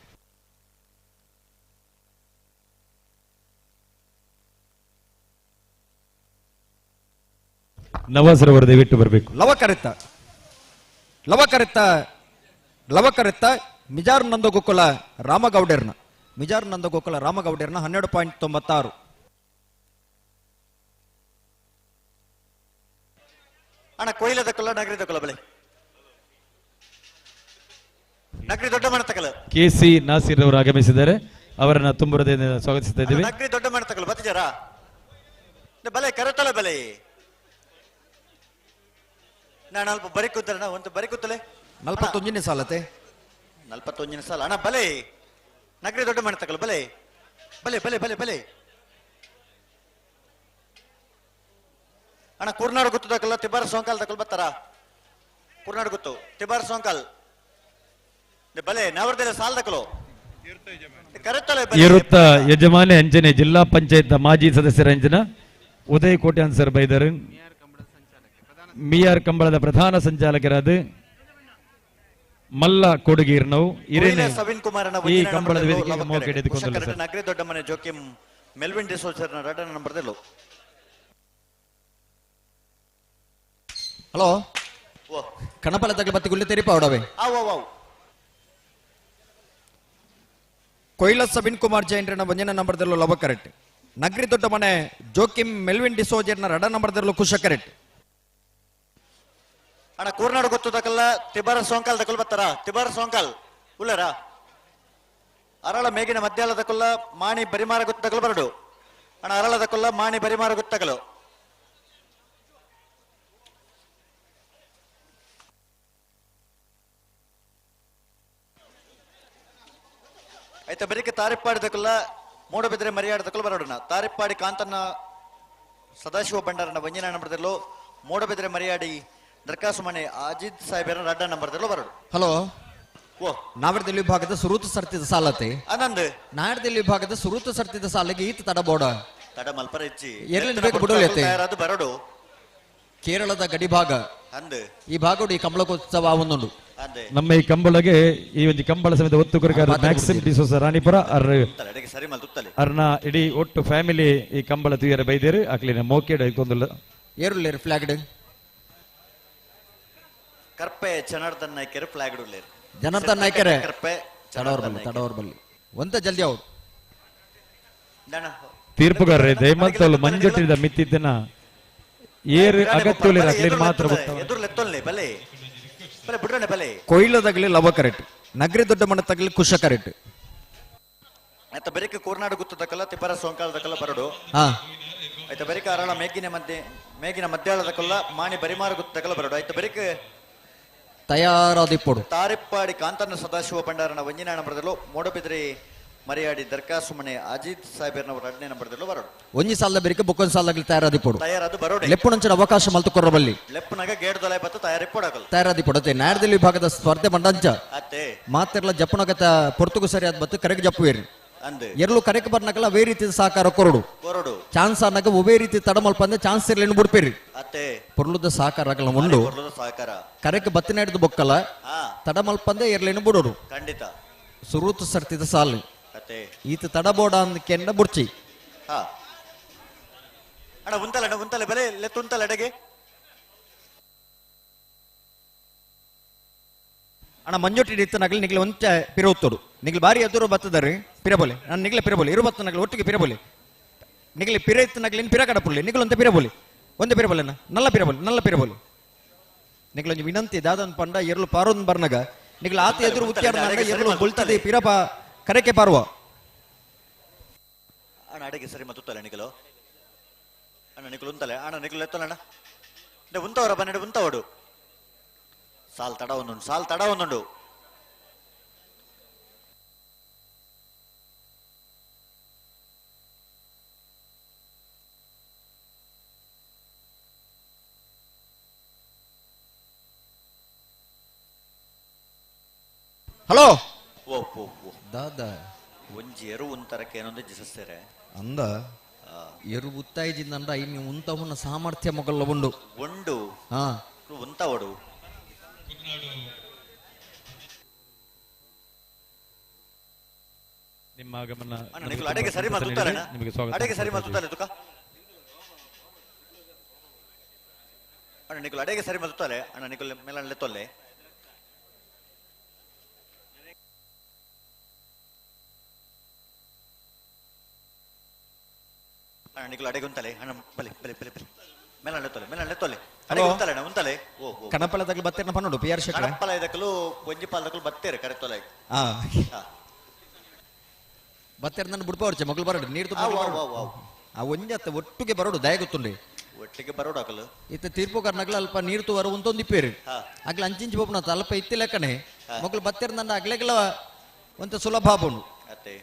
ನವಾಸರವರು ದಯವಿಟ್ಟು ಬರಬೇಕು. ಲವ ಕರೆತ್ತ ಮಿಜಾರ್ ನಂದಗೋಕುಲ ರಾಮಗೌಡರ್ನ 12.96. ಅಣ್ಣ ಕೊಯ್ಲದ ಕೊಲ್ಲ ನಗರದ ಕೊಲ್ಲ ಬಲೆ ನಗರಿ ದೊಡ್ಡ ಮಣತಕಲ ಕೆಸಿ ನಾಸೀರ್ ಅವರು ಆಗಮಿಸಿದ್ದಾರೆ. ಅವರನ್ನ ತುಂಬ ಹೃದಯದಿಂದ ಸ್ವಾಗತಿಸ್ತಾ ಇದ್ದೀವಿ. ನಗರಿ ದೊಡ್ಡ ಮಣತಕಲ ಬತ್ತಿಜಾರ ಬಲೆ ಕರೆತಲ ಬಲೆ ನಾನು ಅಲ್ಪ ಬರಿ ಕೂತಲ್ಲ ಒಂದು ಬರಿ ಕೂತಲೆ 41ನೇ ಸಾಲತೆ 41ನೇ ಸಾಲ ಅಣ್ಣ ಬಲೆ ನಗರಿ ದೊಡ್ಡ ಮಣತಕಲ ಬಲೆ ಬಲೆ ಬಲೆ ಬಲೆ ಬಲೆ ಅಣ್ಣ ಕುರ್ನಾಡು ಗುತ್ತದಕಲ್ಲ ತಿಬಾರ ಸೋಂಕಾಲ್ ತಕಲ್ ಬತ್ತಾರ ಕುರ್ನಾಡು ಗುತ್ತು ತಿಬಾರ ಸೋಂಕಾಲ್ ಬಲೆ ನವರದೆಲ್ಲ ಸಾಲ ತಕಲು ಇರುತ್ತ ಯಜಮಾನಿ ಅಂಜನೆ ಜಿಲ್ಲಾ ಪಂಚಾಯತ್ ಮಾಜಿ ಸದಸ್ಯರ ಅಂಜನ ಉದಯ್ ಕೋಟ್ಯಾನ್ ಸರ್ ಬೈದರು. ಮಿಯಾರ್ ಕಂಬಳದ ಪ್ರಧಾನ ಸಂಚಾಲಕರಾದ ಮಲ್ಲ ಕೊಡುಗೀರ್ನವು ಇರೇನೆ ಈ ಕಂಬಳದ ವೇದಿಕೆಗೆ ಮೌಕೆ ಹಿಡಿದುಕೊಂಡು ನಗರಿ ದೊಡ್ಡ ಮನೆ ಜೋಕಿಂ ಮೆಲ್ವಿನ್ ಡಿಸೋಜರ್ನ ರಡನ ನಂಬರ್ದೆಲ್ಲೋ ಹಲೋ ಕಣಪಲ ತಗಲು ಬತ್ತಿ ಗುಳ್ಳೆ ತೆರಿಪ ಅವಡವೆ ಕೊಯ್ಲ ಸಬಿನ್ ಕುಮಾರ್ ಜೈನ್ರನ ಒಂಜನ ನಂಬರ್ದಲ್ಲೂ ಲವ ಕರೆಕ್ಟ್ ನಗರಿ ದೊಡ್ಡ ಮನೆ ಜೋಕಿಂ ಮೆಲ್ವಿನ್ ಡಿಸೋಜರ್ನ ರಡ ನಂಬರ್ದಲ್ಲೂ ಕುಶ ಕರೆಕ್ಟ್ ಅಣ್ಣ ಕೂರ್ನಾಡು ಗೊತ್ತದಕಲ್ಲ ತಿಬಾರ ಸೋಂಕಾಲ್ ತಕಲ್ ಬತ್ತಾರ ತಿಬಾರ ಸೋಂಕಾಲ್ ಉಳ್ಳರ ಅರಳ ಮೇಗಿನ ಮಧ್ಯಾಹ್ನದ ಕೊಲ್ಲ ಮಾಣಿ ಬರಿಮಾರ ಗೊತ್ತಕಲು ಬರಡು ಅಣ್ಣ ಅರಳದ ಕೊಲ್ಲ ಮಾಣಿ ಬರಿಮಾರ ಗೊತ್ತಕಲು ಆಯ್ತಾ ಬರೀಕೆ ತಾರಿಪ್ಪಾಡಿದಕ್ಕಲ್ಲ ಮೂಡಬಿದ್ರೆ ಮರಿಯಾಡದಕ್ಕಲ್ಲ ಬರೋಣ ತಾರಿಪ್ಪಾಡಿ ಕಾಂತನ್ನ ಸದಾಶಿವ ಭಂಡಾರನ ವಂಜನ ನಂಬರ್ದಲ್ಲೂ ಮೂಡಬಿದ್ರೆ ಮರಿಯಾಡಿ ದರ್ಕಾಸು ಮನೆ ಅಜಿತ್ ಸಾಹೇಬರ ರಡ್ಡ ನಂಬರ್ದಲ್ಲೂ ಬರೋಣ. ಹಲೋ ನಾವರ್ದಲ್ಲಿ ವಿಭಾಗದ ಸುರೂತು ಸರ್ತಿದ ಸಾಲತೆ ಆನಂದ್ ನಾಡದಲ್ಲಿ ವಿಭಾಗದ ಸುರೂತು ಸರ್ತಿದ ಸಾಲಿಗೆ ಈತ ತಡಬೋಡ ತಡ ಮಲ್ಪರ ಹೆಚ್ಚಿ ಎರ್ಲಿಂದ ಬೇಕು ಬಿಡೋಲೈತೆ ಅದು ಬರೋಡು ಕೇರಳದ ಗಡಿ ಭಾಗ ಅಂದ್ ಈ ಭಾಗಡು ಈ ಕಂಬಳಕೋತ್ಸವ ಒಂದೊಂದು ಅಂದೆ ನಮ್ಮ ಈ ಕಂಬಳಗೆ ಈ ಒಂದು ಕಂಬಳ ಸಮೇತ ಒತ್ತು ಕೊರಕಾರ ಮ್ಯಾಕ್ಸಿಮ್ ಡಿಸೋಸ ರಾಣಿಪುರ ತಲೆಗೆ ಸರಿ ಮಲ್ ತುತ್ತಲೆ ಅರ್ನ ಇಡೀ ಒಟ್ಟು ಫ್ಯಾಮಿಲಿ ಈ ಕಂಬಳ ತುಯ್ಯರ ಬೈದೇರು ಅಕ್ಲಿನ ಮೋಕೆಡ್ ಐಕೊಂದಿಲ್ಲ ಏರುಲ್ಲೇರು ಫ್ಲಾಗ್ಡ್ ಕರ್ಪೆ ಜನಾರ್ದನ್ ನಾಯ್ಕರು ಫ್ಲಾಗ್ ಉಳ್ಳೇರು ಜನಾರ್ದನ್ ನಾಯ್ಕರೇ ಕರ್ಪೆ ತಡವರ್ ಬಲ್ಲಿ ಒಂದ ಜಲ್ದಿ ಅವ್ರು ತೀರ್ಪುಗಾರರೇ ದಯಮಂತಲು ಮಂಜುಟ್ಟಿದ ಮಿತ್ತಿದ್ದನ ಏರು ಅಗತ್ಯ ಅಕ್ಲಿನ ಮಾತ್ರ ಎದುರ್ಲೆತ್ತೊಲ್ಲೆ ಬಲೆ ಬಲೆ ಬಿಡ್ರನೆ ಬಲೆ ಕೊಯ್ಲದಾಗಲಿ ಲವ ಕರೆಕ್ಟ್ ನಗರಿ ದೊಡ್ಡ ಮಣ್ಣ ತಗಲಿ ಕುಶ ಕರೆಕ್ಟ್ ಆಯ್ತಾ ಬರೀಕ ಕೂರ್ನಾಡು ಗುತ್ತದಕ್ಕಲ್ಲ ತಿಬ್ಬರ ಸೋಂಕಾಲದಕ್ಕಲ್ಲ ಬರಡು ಆಯ್ತಾ ಬರೀಕ ಅರಳ ಮೇಗಿನ ಮಧ್ಯಾಹ್ನದಕ್ಕಲ್ಲ ಮಾಣಿ ಬರಿಮಾರ ಗುತ್ತದಕ್ಕಲ್ಲ ಬರಡು ಆಯ್ತಾ ಬರೀಕ ತಯಾರಾದಿಪ್ಪಡು ತಾರಿಪ್ಪಾಡಿ ಕಾಂತನ ಸದಾಶಿವ ಭಂಡಾರನ ವಂಜಿನ ನಂಬರ್ದಲ್ಲೂ ಮೋಡಬಿದ್ರಿ ಮರಿಯಾಡಿ ದರ್ಕಾಸು ಮನೆ ಅಜಿತ್ ಸಾಹೇಬರ್ನವರು ಎರಡನೇ ನಂಬರ್ದಲ್ಲೂ ಬರೋಡು. ಒಂಜಿ ಸಾಲದ ಬೇರಿಕೆ ಬೊಕ್ಕೊಂದು ಸಾಲದಾಗಲಿ ತಯಾರಾದಿಪ್ಪಡು ತಯಾರದು ಬರೋಡು ಲೆಪ್ಪುನಂಚಿನ ಅವಕಾಶ ಮಲ್ತುಕೊರ ಬಲ್ಲಿ ಲೆಪ್ಪನಾಗ ಗೇಡ್ದೊಲೆ ಬತ್ತು ತಯಾರಿಪ್ಪಡಾಗಲ್ಲ ತಯಾರಾದಿಪ್ಪಡತೆ ನಾಡದಲ್ಲಿ ವಿಭಾಗದ ಸ್ಪರ್ಧೆ ಮಂಡಂಚ ಅತ್ತೆ ಮಾತೆರ್ಲ ಜಪ್ಪನಗತ ಪೊರ್ತುಗು ಸರಿಯಾದ ಬತ್ತು ಕರೆಗೆ ಜಪ್ಪುವೇರಿ ಅಂದ್ ಎರಲು ಕರೆಗೆ ಬರ್ನಕಲ್ಲ ಅವೇ ರೀತಿ ಸಹಕಾರ ಕೊರಡು ಕೊರಡು ಚಾನ್ಸ್ ಅನ್ನಕ ಒವೇ ರೀತಿ ತಡಮಲ್ಪಂದೆ ಚಾನ್ಸ್ ಇರ್ಲೇನು ಬಿಡ್ಪೇರಿ ಅತ್ತೆ ಪೊರ್ಲುದ ಸಹಕಾರ ಆಗಲ್ಲ ಉಂಡು ಸಹಕಾರ ಕರೆಗೆ ಬತ್ತಿನ ಹಿಡಿದು ಬೊಕ್ಕಲ್ಲ ತಡಮಲ್ಪಂದೆ ಇರ್ಲೇನು ಬಿಡೋಡು ಖಂಡಿತ ಸುರೂತು ಸರ್ತಿದ ಸಾಲು ಅತ್ತೆ ಈತ ತಡಬೋಡ ಅಂದ್ಕೆಂಡ ಬುರ್ಚಿ ಅಣ್ಣ ಉಂತಲೆ ಬಲೆ ಲೆತ್ತುಂತಲೆ ಎಡೆಗೆ ಅಣ್ಣ ಮಂಜೋಟಿ ಇತ್ತು ನಗಲಿ ನಿಗ್ಲಿ ಒಂಚ ಪಿರೋತ್ತೋಡು ನಿಗ್ಲಿ ಬಾರಿ ಎದುರು ಬತ್ತದರಿ ಪಿರಬೋಲೆ ನಾನು ನಿಗ್ಲೆ ಪಿರಬೋಲೆ ಇರುಬತ್ತು ನಗಲಿ ಒಟ್ಟಿಗೆ ಪಿರಬೋಲೆ ನಿಗ್ಲಿ ಪಿರ ಇತ್ತು ನಗಲಿ ಪಿರ ಕಡಪುಳ್ಳಿ ನಿಗ್ಲು ಒಂತೆ ಪಿರಬೋಲೆ ಒಂದೇ ಪಿರಬೋಲೆನ ನಲ್ಲ ಪಿರಬೋಲೆ ನಿಗ್ಲೊಂದು ವಿನಂತಿ ದಾದನ್ ಪಂಡ ಎರಲು ಪಾರೊಂದು ಬರ್ನಗ ನಿಗ್ಲ ಆತ ಎದುರು ಉತ್ಯಾಡ ಎರಲು ಬೊಲ್ತದೆ ಪಿರಪ ಕರೆಕೆ ಪಾರುವ ಅಣ್ಣ ಅಡಿಗೆ ಸರಿ ಮತ್ತಲ್ಲ ನಿಖಲು ಅಣ್ಣ ನಿಖಲು ಉಂತಲೆ ಅಣ್ಣ ನಿಖಲು ಎತ್ತಲಣ್ಣ ಉಂತವರ ಬನ್ನಿ ಉಂತವಡು ಸಾಲ್ ತಡ ಒಂದುಂಡು ಹಲೋ ಓ ಓ ಓ ದಾದ ಒಂಜಿ ಎರು ಉಂತರಕ್ಕೆ ಏನೊಂದು ಜಿಸಸ್ತೇರೆ ಅಂದ ಎರು ಉತ್ತಾಯಿಜಿಂದ ಇನ್ನು ಉಂತವನ್ನ ಸಾಮರ್ಥ್ಯ ಮೊಗಲ್ಲ ಉಂಡು ಒಂದು ಹಾ ಉಂತವಡು ನಿಮ್ಮ ಆಗಮನ ಅಣ್ಣ ನಿಖಲು ಅಡಿಗೆ ಸರಿ ಮಾತುತ್ತಲ್ಲ ನಿಮಗೆ ಸ್ವಾಗತ. ಅಡಿಗೆ ಸರಿ ಮಾತುತ್ತಲ್ಲ ತುಕ ಅಣ್ಣ ನಿಖಲು ಅಡಿಗೆ ಸರಿ ಮಾತುತ್ತಲೆ ಅಣ್ಣ ನಿಖಲು ಮೇಲಲ್ಲೇ ತೊಲ್ಲೆ ಅಣ್ಣ ನಿಖಲು ಅಡಿಗೆ ಉಂತಲೆ ಅಣ್ಣ ಬಲೆ ಮೇಲಲ್ಲೇ ತೊಲ್ಲೆ ಅಡಿಗೆ ಉಂತಲೆ ಅಣ್ಣ ಉಂತಲೆ ಓ ಓ ಕಣಪಳದಾಗಲಿ ಬತ್ತೇನ ಪನ್ನೋಡು ಪಿ ಆರ್ ಶೆಟ್ರ ಕಡಪಲ ಇದಕ್ಕಲು ಒಂಜಿ ಪಾಲದಕ್ಕಲು ಬತ್ತೇರೆ ಕರೆ ತೊಲೆ ಹಾ ಬತ್ತೇರ ನನ್ನ ಬಿಡ್ಪವರ್ಚೆ ಮಗಳು ಬರೋಡು ನೀರು ಆ ಒಂಜತ್ತ ಒಟ್ಟಿಗೆ ಬರೋಡು ದಯ ಗೊತ್ತುಂಡಿ ಒಟ್ಟಿಗೆ ಬರೋಡು ಹಾಕಲು ಇತ್ತ ತೀರ್ಪು ಕರ್ನಾಗಲ ಅಲ್ಪ ನೀರು ತುವರು ಒಂದೊಂದು ಇಪ್ಪೇರು ಹಾ. ಆಗ್ಲ ಅಂಚಿಂಚಿ ಬೋಪನ ಅಲ್ಪ ಇತ್ತಿ ಲೆಕ್ಕನೆ ಮಗಳು ಬತ್ತೇರ ನನ್ನ ಅಗ್ಲೆಗಲ ಒಂತ ಸುಲಭ ಆಬೋನು ಅತ್ತೆ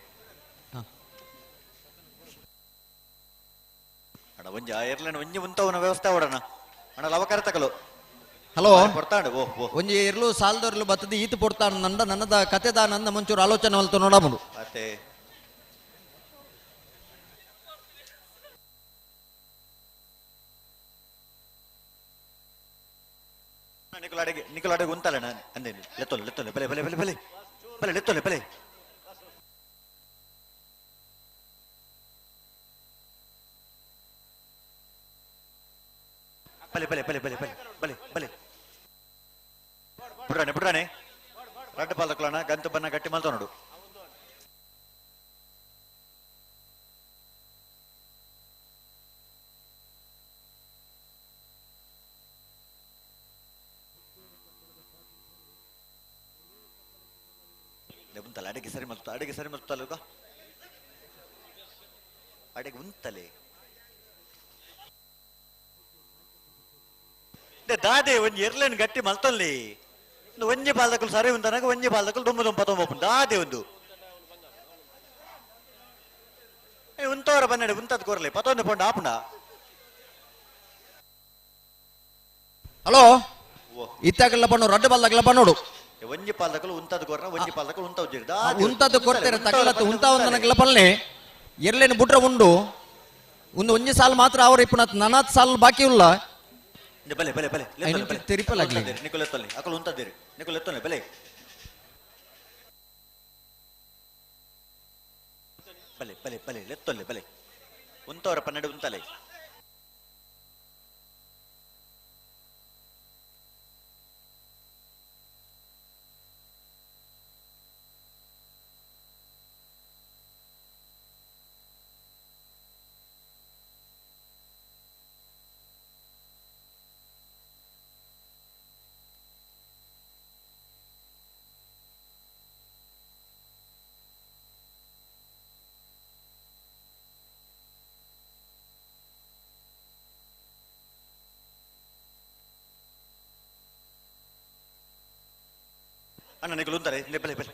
ಹಾ. ಅಣ್ಣ ಒಂಜಿ ಏರ್ಲೈನ್ ಒಂಜಿ ಉಂತವನ ವ್ಯವಸ್ಥೆ ಅವಡಣ ಅಣ್ಣ ಲವಕರ ತಕಲು ಹಲೋ ಕೊಡ್ತಾಂಡು ಓ ಓ ಒಂಜಿ ಇರ್ಲು ಸಾಲದವ್ರಲು ಬತ್ತದ ಈತ ಪೊಡ್ತಾನ ನನ್ನದ ಕತೆದ ನನ್ನ ಮುಂಚೂರು ಆಲೋಚನೆ ಹೊಲ್ತು ನೋಡಬಹುದು ಅತ್ತೆ ನಿಖಲು ಅಡಿಗೆ ಉಂತಲ್ಲ ಅಂದೆ ಲೆತ್ತೊಲ್ಲೆ ಬಲೆ ಲೆತ್ತೊಲ್ಲೆ ಬಿಡ್ರಾನೆ ರಡ್ಡ ಪಾಲಕ್ಲಣ ಗಂತು ಬನ್ನ ಗಟ್ಟಿ ಮಲ್ತ ನೋಡು ಉಂತಲ್ಲ ಅಡಿಗೆ ಸರಿ ಮಲ್ತಲ್ಲ ಅಡಿಗೆ ಉಂತಲೆ ದಾದೆ ಒಂಜಿ ಏರ್ಲೈನ್ ಗಟ್ಟಿ ಮಲ್ತಲ್ಲಿ ಒಂಜಿ ಪಾಲದಕ್ಕಲು ಸರಿ ಉಂತನಾಗ ಒಂಜಿ ಪಾಲದಕ್ಕಲು ದೊಂಬ ದಾದೆ ಒಂದು ಉಂತವರ ಬನ್ನಡೆ ಉಂತದ್ ಕೋರ್ಲೆ ಪತೊಂದು ಪೊಂಡ ಆಪುಂಡ ಹಲೋ ಇತ್ತಾಗಲ್ಲ ಪಣ್ಣು ರಡ್ಡ ಬಾಲ್ದಾಗಲ್ಲ ಪಣ್ಣೋಡು ಒಂಜಿ ಪಾಲದಕ್ಕಲು ಉಂತದ್ ಕೋರ್ನ ಒಂಜಿ ಪಾಲದಕ್ಕಲು ಉಂತ ಉಜ್ಜಿರಿ ಉಂತದ್ದು ಕೊಡ್ತಾರೆ ತಗಲತ್ತು ಉಂತ ಒಂದನಗಲ್ಲ ಪಲ್ಲೆ ಎರ್ಲೇನು ಬುಟ್ರ ಉಂಡು ಒಂಜಿ ಸಾಲ್ ಮಾತ್ರ ಅವ್ರ ಇಪ್ಪನ ನನಾತ್ ಸಾಲ್ ಬಾಕಿ ಉಲ್ಲ ಬಲೆ ತಿರುಪಲಾಗ್ಲಿ ನಿಖಲು ಎತ್ತಲ್ಲಿ ಅಕಲು ಉಂತದ್ದೀರಿ ನಿಖಲು ಎತ್ತೊಲ್ಲೆ ಬಲೆ ಲೆತ್ತೊಲ್ಲೆ ಉಂತವರ ಪನ್ನಡೆ ಉಂತಲೆ ಅಣ್ಣ ನಿಖಲು ಉಂತಾರೆ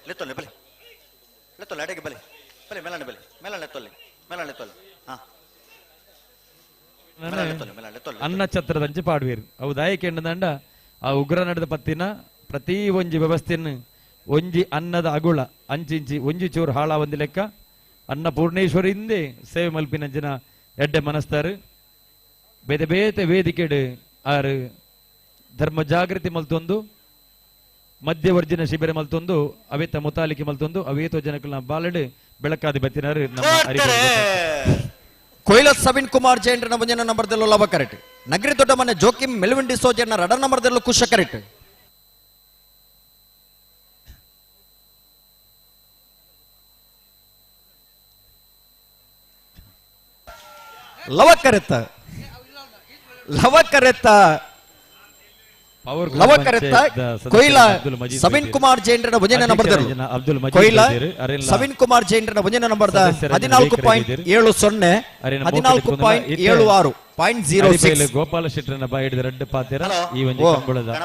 ಲೆತ್ತೊಲ್ಲೆ ಅಡಿಗೆ ಮೇಲನೆ ತೊಲ್ಲೆ ಹಾ ಅನ್ನ ಛತ್ರದಂಚೆ ಪಾಡುವೇರು ಅವು ದಾಯಕೆಂಡದಂಡ ಆ ಉಗ್ರ ನಡೆದ ಪತ್ತಿನ ಪ್ರತಿ ಒಂಜಿ ವ್ಯವಸ್ಥೆಯನ್ನು ಒಂಜಿ ಅನ್ನದ ಅಗುಳ ಅಂಚಿಂಚಿ ಒಂಜಿ ಚೂರು ಹಾಳ ಒಂದು ಲೆಕ್ಕ ಅನ್ನ ಪೂರ್ಣೇಶ್ವರಿ ಹಿಂದೆ ಸೇವೆ ಮಲ್ಪಿನಂಚಿನ ಎಡ್ಡೆ ಮನಸ್ತಾರು ಬೇತೆ ಬೇತೆ ವೇದಿಕೆಡು ಆರು ಧರ್ಮ ಜಾಗೃತಿ ಮಲ್ತೊಂದು ಮಧ್ಯವರ್ಜಿನ ಶಿಬಿರ ಮಲ್ತೊಂದು ಅವೇತ ಮುತಾಲಿಕೆ ಮಲ್ತೊಂದು ಅವೇತೋ ಜನಕಲ್ನ ಬಾಲಡ್ ಬೆಳಕಾದಿ ಬತ್ತಿನಾರು ನಮ್ಮ ಕೊಯ್ಲತ್ ಸವಿನ್ ಕುಮಾರ್ ಜೈನ್ರನ ಮುಂಜಾನೆ ನಂಬರ್ದಲ್ಲೂ ಲಭ ಕರೆಕ್ಟ್ ನಗರಿ ದೊಡ್ಡ ಮನೆ ಜೋಕಿಮ್ ಮೆಲ್ವಿನ್ ಡಿಸೋಜರ್ನ ರಡ ನಂಬರ್ದಲ್ಲೂ ಕುಶ ಕರೆಕ್ಟ್ ಲವಕರೆತ್ತ ಲವಕರೆತ್ತ ಲವಕರೆತ್ತ ಕೊಯ್ಲ ಸವಿನ್ ಕುಮಾರ್ ಜೈನ್ರನ ಒಂದನೇ ನಂಬರ್ದರು ಕೊಯ್ಲ ಸವಿನ್ ಕುಮಾರ್ ಜೈನ್ರನ ಒಂದನೇ ನಂಬರ್ದ 14.70 14.76.06 ಗೋಪಾಲ ಶೆಟ್ಟರನ್ನ ಬಾಯಿ ಹಿಡಿದ ರೆಡ್ ಪಾತಿರ ಈ ಒಂದು ಕಂಬಳದ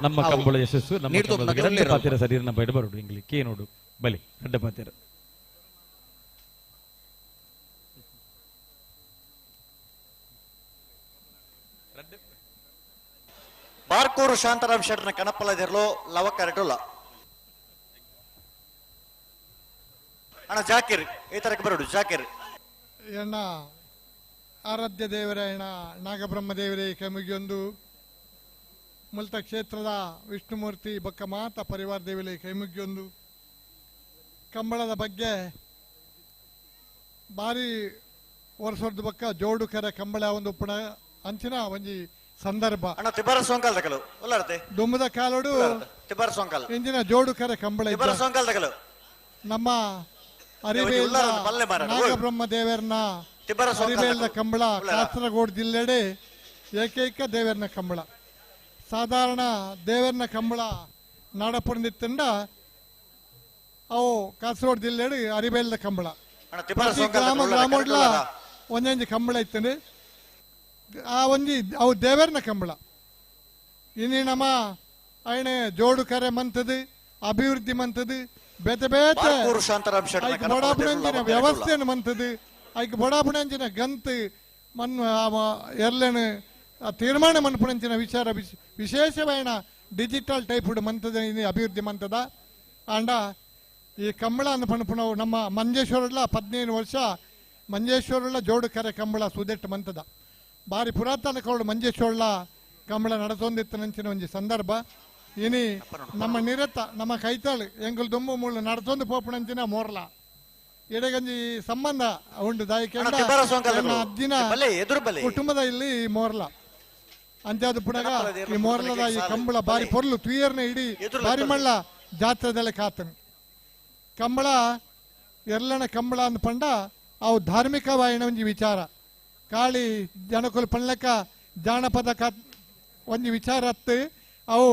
ನಮ್ಮ ಕಂಬಳ ಯಶಸ್ಸು ನಮ್ಮ ರೆಡ್ ಪಾತಿರ ಶರೀರನ ಬೈಡ್ ಬರೋಡು ಇಂಗ್ಲಿ ಕೇ ನೋಡು ಬಲಿ ರೆಡ್ ಪಾತಿರ ಬಾರ್ಕೂರು ಶಾಂತಾರಾಮ್ ಶೆಟ್ಟರ್ನ ಕಣಪ್ಪಲದಿರಲು ಲವಕರೆಟುಲ್ಲ ಅಣ್ಣ ಜಾಕಿರ್ ಈ ತರಕ್ಕೆ ಬರೋಡು ಜಾಕಿರ್ ಎಣ್ಣ ಆರಾಧ್ಯ ದೇವರ ಎಣ್ಣ ನಾಗಬ್ರಹ್ಮ ದೇವರೇ ಕೈಮುಗಿಯೊಂದು ಮುಲ್ತ ಕ್ಷೇತ್ರದ ವಿಷ್ಣುಮೂರ್ತಿ ಬೊಕ್ಕ ಮಾತ ಪರಿವಾರ ದೇವರೇ ಕೈಮುಗಿಯೊಂದು ಕಂಬಳದ ಬಗ್ಗೆ ಬಾರಿ ವರ್ಷದ ಬೊಕ್ಕ ಜೋಡು ಕರೆ ಕಂಬಳ ಒಂದು ಪುಣ ಅಂಚಿನ ಒಂಜಿ ಸಂದರ್ಭ ಅಣ್ಣ ತಿಬ್ಬರ ಸೋಂಕಲ್ ತಕಲು ಉಲ್ಲರತೆ ದುಮ್ಮದ ಕಾಲೋಡು ತಿಬ್ಬರ ಸೋಂಕಲ್ ಇಂಜಿನ ಜೋಡು ಕರೆ ಕಂಬಳ ತಿಬ್ಬರ ಸೋಂಕಲ್ ತಕಲು ನಮ್ಮ ಅರಿವೇಲ್ದ ನಾಗಬ್ರಹ್ಮ ದೇವರನ ಅರಿವೇಲ್ದ ಕಂಬಳ ಕಾಸರಗೋಡು ಜಿಲ್ಲೆಡೆ ಏಕೈಕ ದೇವರನ ಕಂಬಳ ಸಾಧಾರಣ ದೇವರನ ಕಂಬಳ ನಾಡಪುರದಿತ್ತಂಡ ಅವು ಕಾಸರಗೋಡು ಜಿಲ್ಲೆಡೆ ಅರಿವೇಲ್ದ ಕಂಬಳ ಗ್ರಾಮ ಗ್ರಾಮಡ್ಲ ಒಂದೊಂದು ಕಂಬಳ ಇತ್ತಂಡು ಆ ಒಂಜಿ ಅವು ದೇವರನ ಕಂಬಳ ಇನ್ನು ನಮ್ಮ ಅಯ್ಯನೆ ಜೋಡು ಕರೆ ಮಂತದು ಅಭಿವೃದ್ಧಿ ಮಂತದು ಬೇತೆ ಬೇತೆ ಬಡಾಪುಣಂಚಿನ ವ್ಯವಸ್ಥೆಯನ್ನು ಮಂತದು ಐಕ್ ಬಡಾಪುಣಂಚಿನ ಗಂತು ಮನ್ ಎರ್ಲೆನು ತೀರ್ಮಾನ ಮನ್ಪುಣಂಚಿನ ವಿಚಾರ ವಿಶೇಷವಾದ ಡಿಜಿಟಲ್ ಟೈಪ್ ಮಂತದ ಅಭಿವೃದ್ಧಿ ಮಂತದ ಅಂಡ ಈ ಕಂಬಳ ಅನ್ನು ಪಣಪುಣ ನಮ್ಮ ಮಂಜೇಶ್ವರಲ್ಲ 15 ವರ್ಷ ಮಂಜೇಶ್ವರಲ್ಲ ಜೋಡು ಕರೆ ಕಂಬಳ ಸುದೆಟ್ಟು ಮಂತದ ಬಾರಿ ಪುರಾತನ ಕೌಡು ಮಂಜೇಶ್ವರಳ ಕಂಬಳ ನಡತೊಂದಿತ್ತನಂಚಿನ ಒಂಜಿ ಸಂದರ್ಭ ಇನಿ ನಮ್ಮ ನಿರತ ನಮ್ಮ ಕೈತಾಳು ಎಂಕುಲು ದುಂಬು ಮುಳ್ಳು ನಡತೊಂದು ಪೋಪುಣಂಚಿನ ಮೋರ್ಲ ಎಡೆಗಂಜಿ ಸಂಬಂಧ ಉಂಡು ದಾಯಿಕೆಂಡ ಅಜ್ಜಿನ ಕುಟುಂಬದ ಇಲ್ಲಿ ಮೋರ್ಲ ಅಂಚಾದ ಪುಣಗ ಈ ಮೋರ್ಲದ ಈ ಕಂಬಳ ಬಾರಿ ಪೊರ್ಲು ತುಯರ್ನ ಇಡೀ ಬಾರಿ ಮಳ್ಳ ಜಾತ್ರೆದಲ್ಲೇ ಕಾತನು ಕಂಬಳ ಎರ್ಲನ ಕಂಬಳ ಅಂದ್ ಪಂಡ ಅವು ಧಾರ್ಮಿಕವಾಯಿನ ಒಂಜಿ ವಿಚಾರ ಕಾಳಿ ಜನಕುಲು ಪಣ್ಲಕ್ಕ ಜಾನಪದ ಒಂಜಿ ವಿಚಾರ ಹತ್ತು ಅವು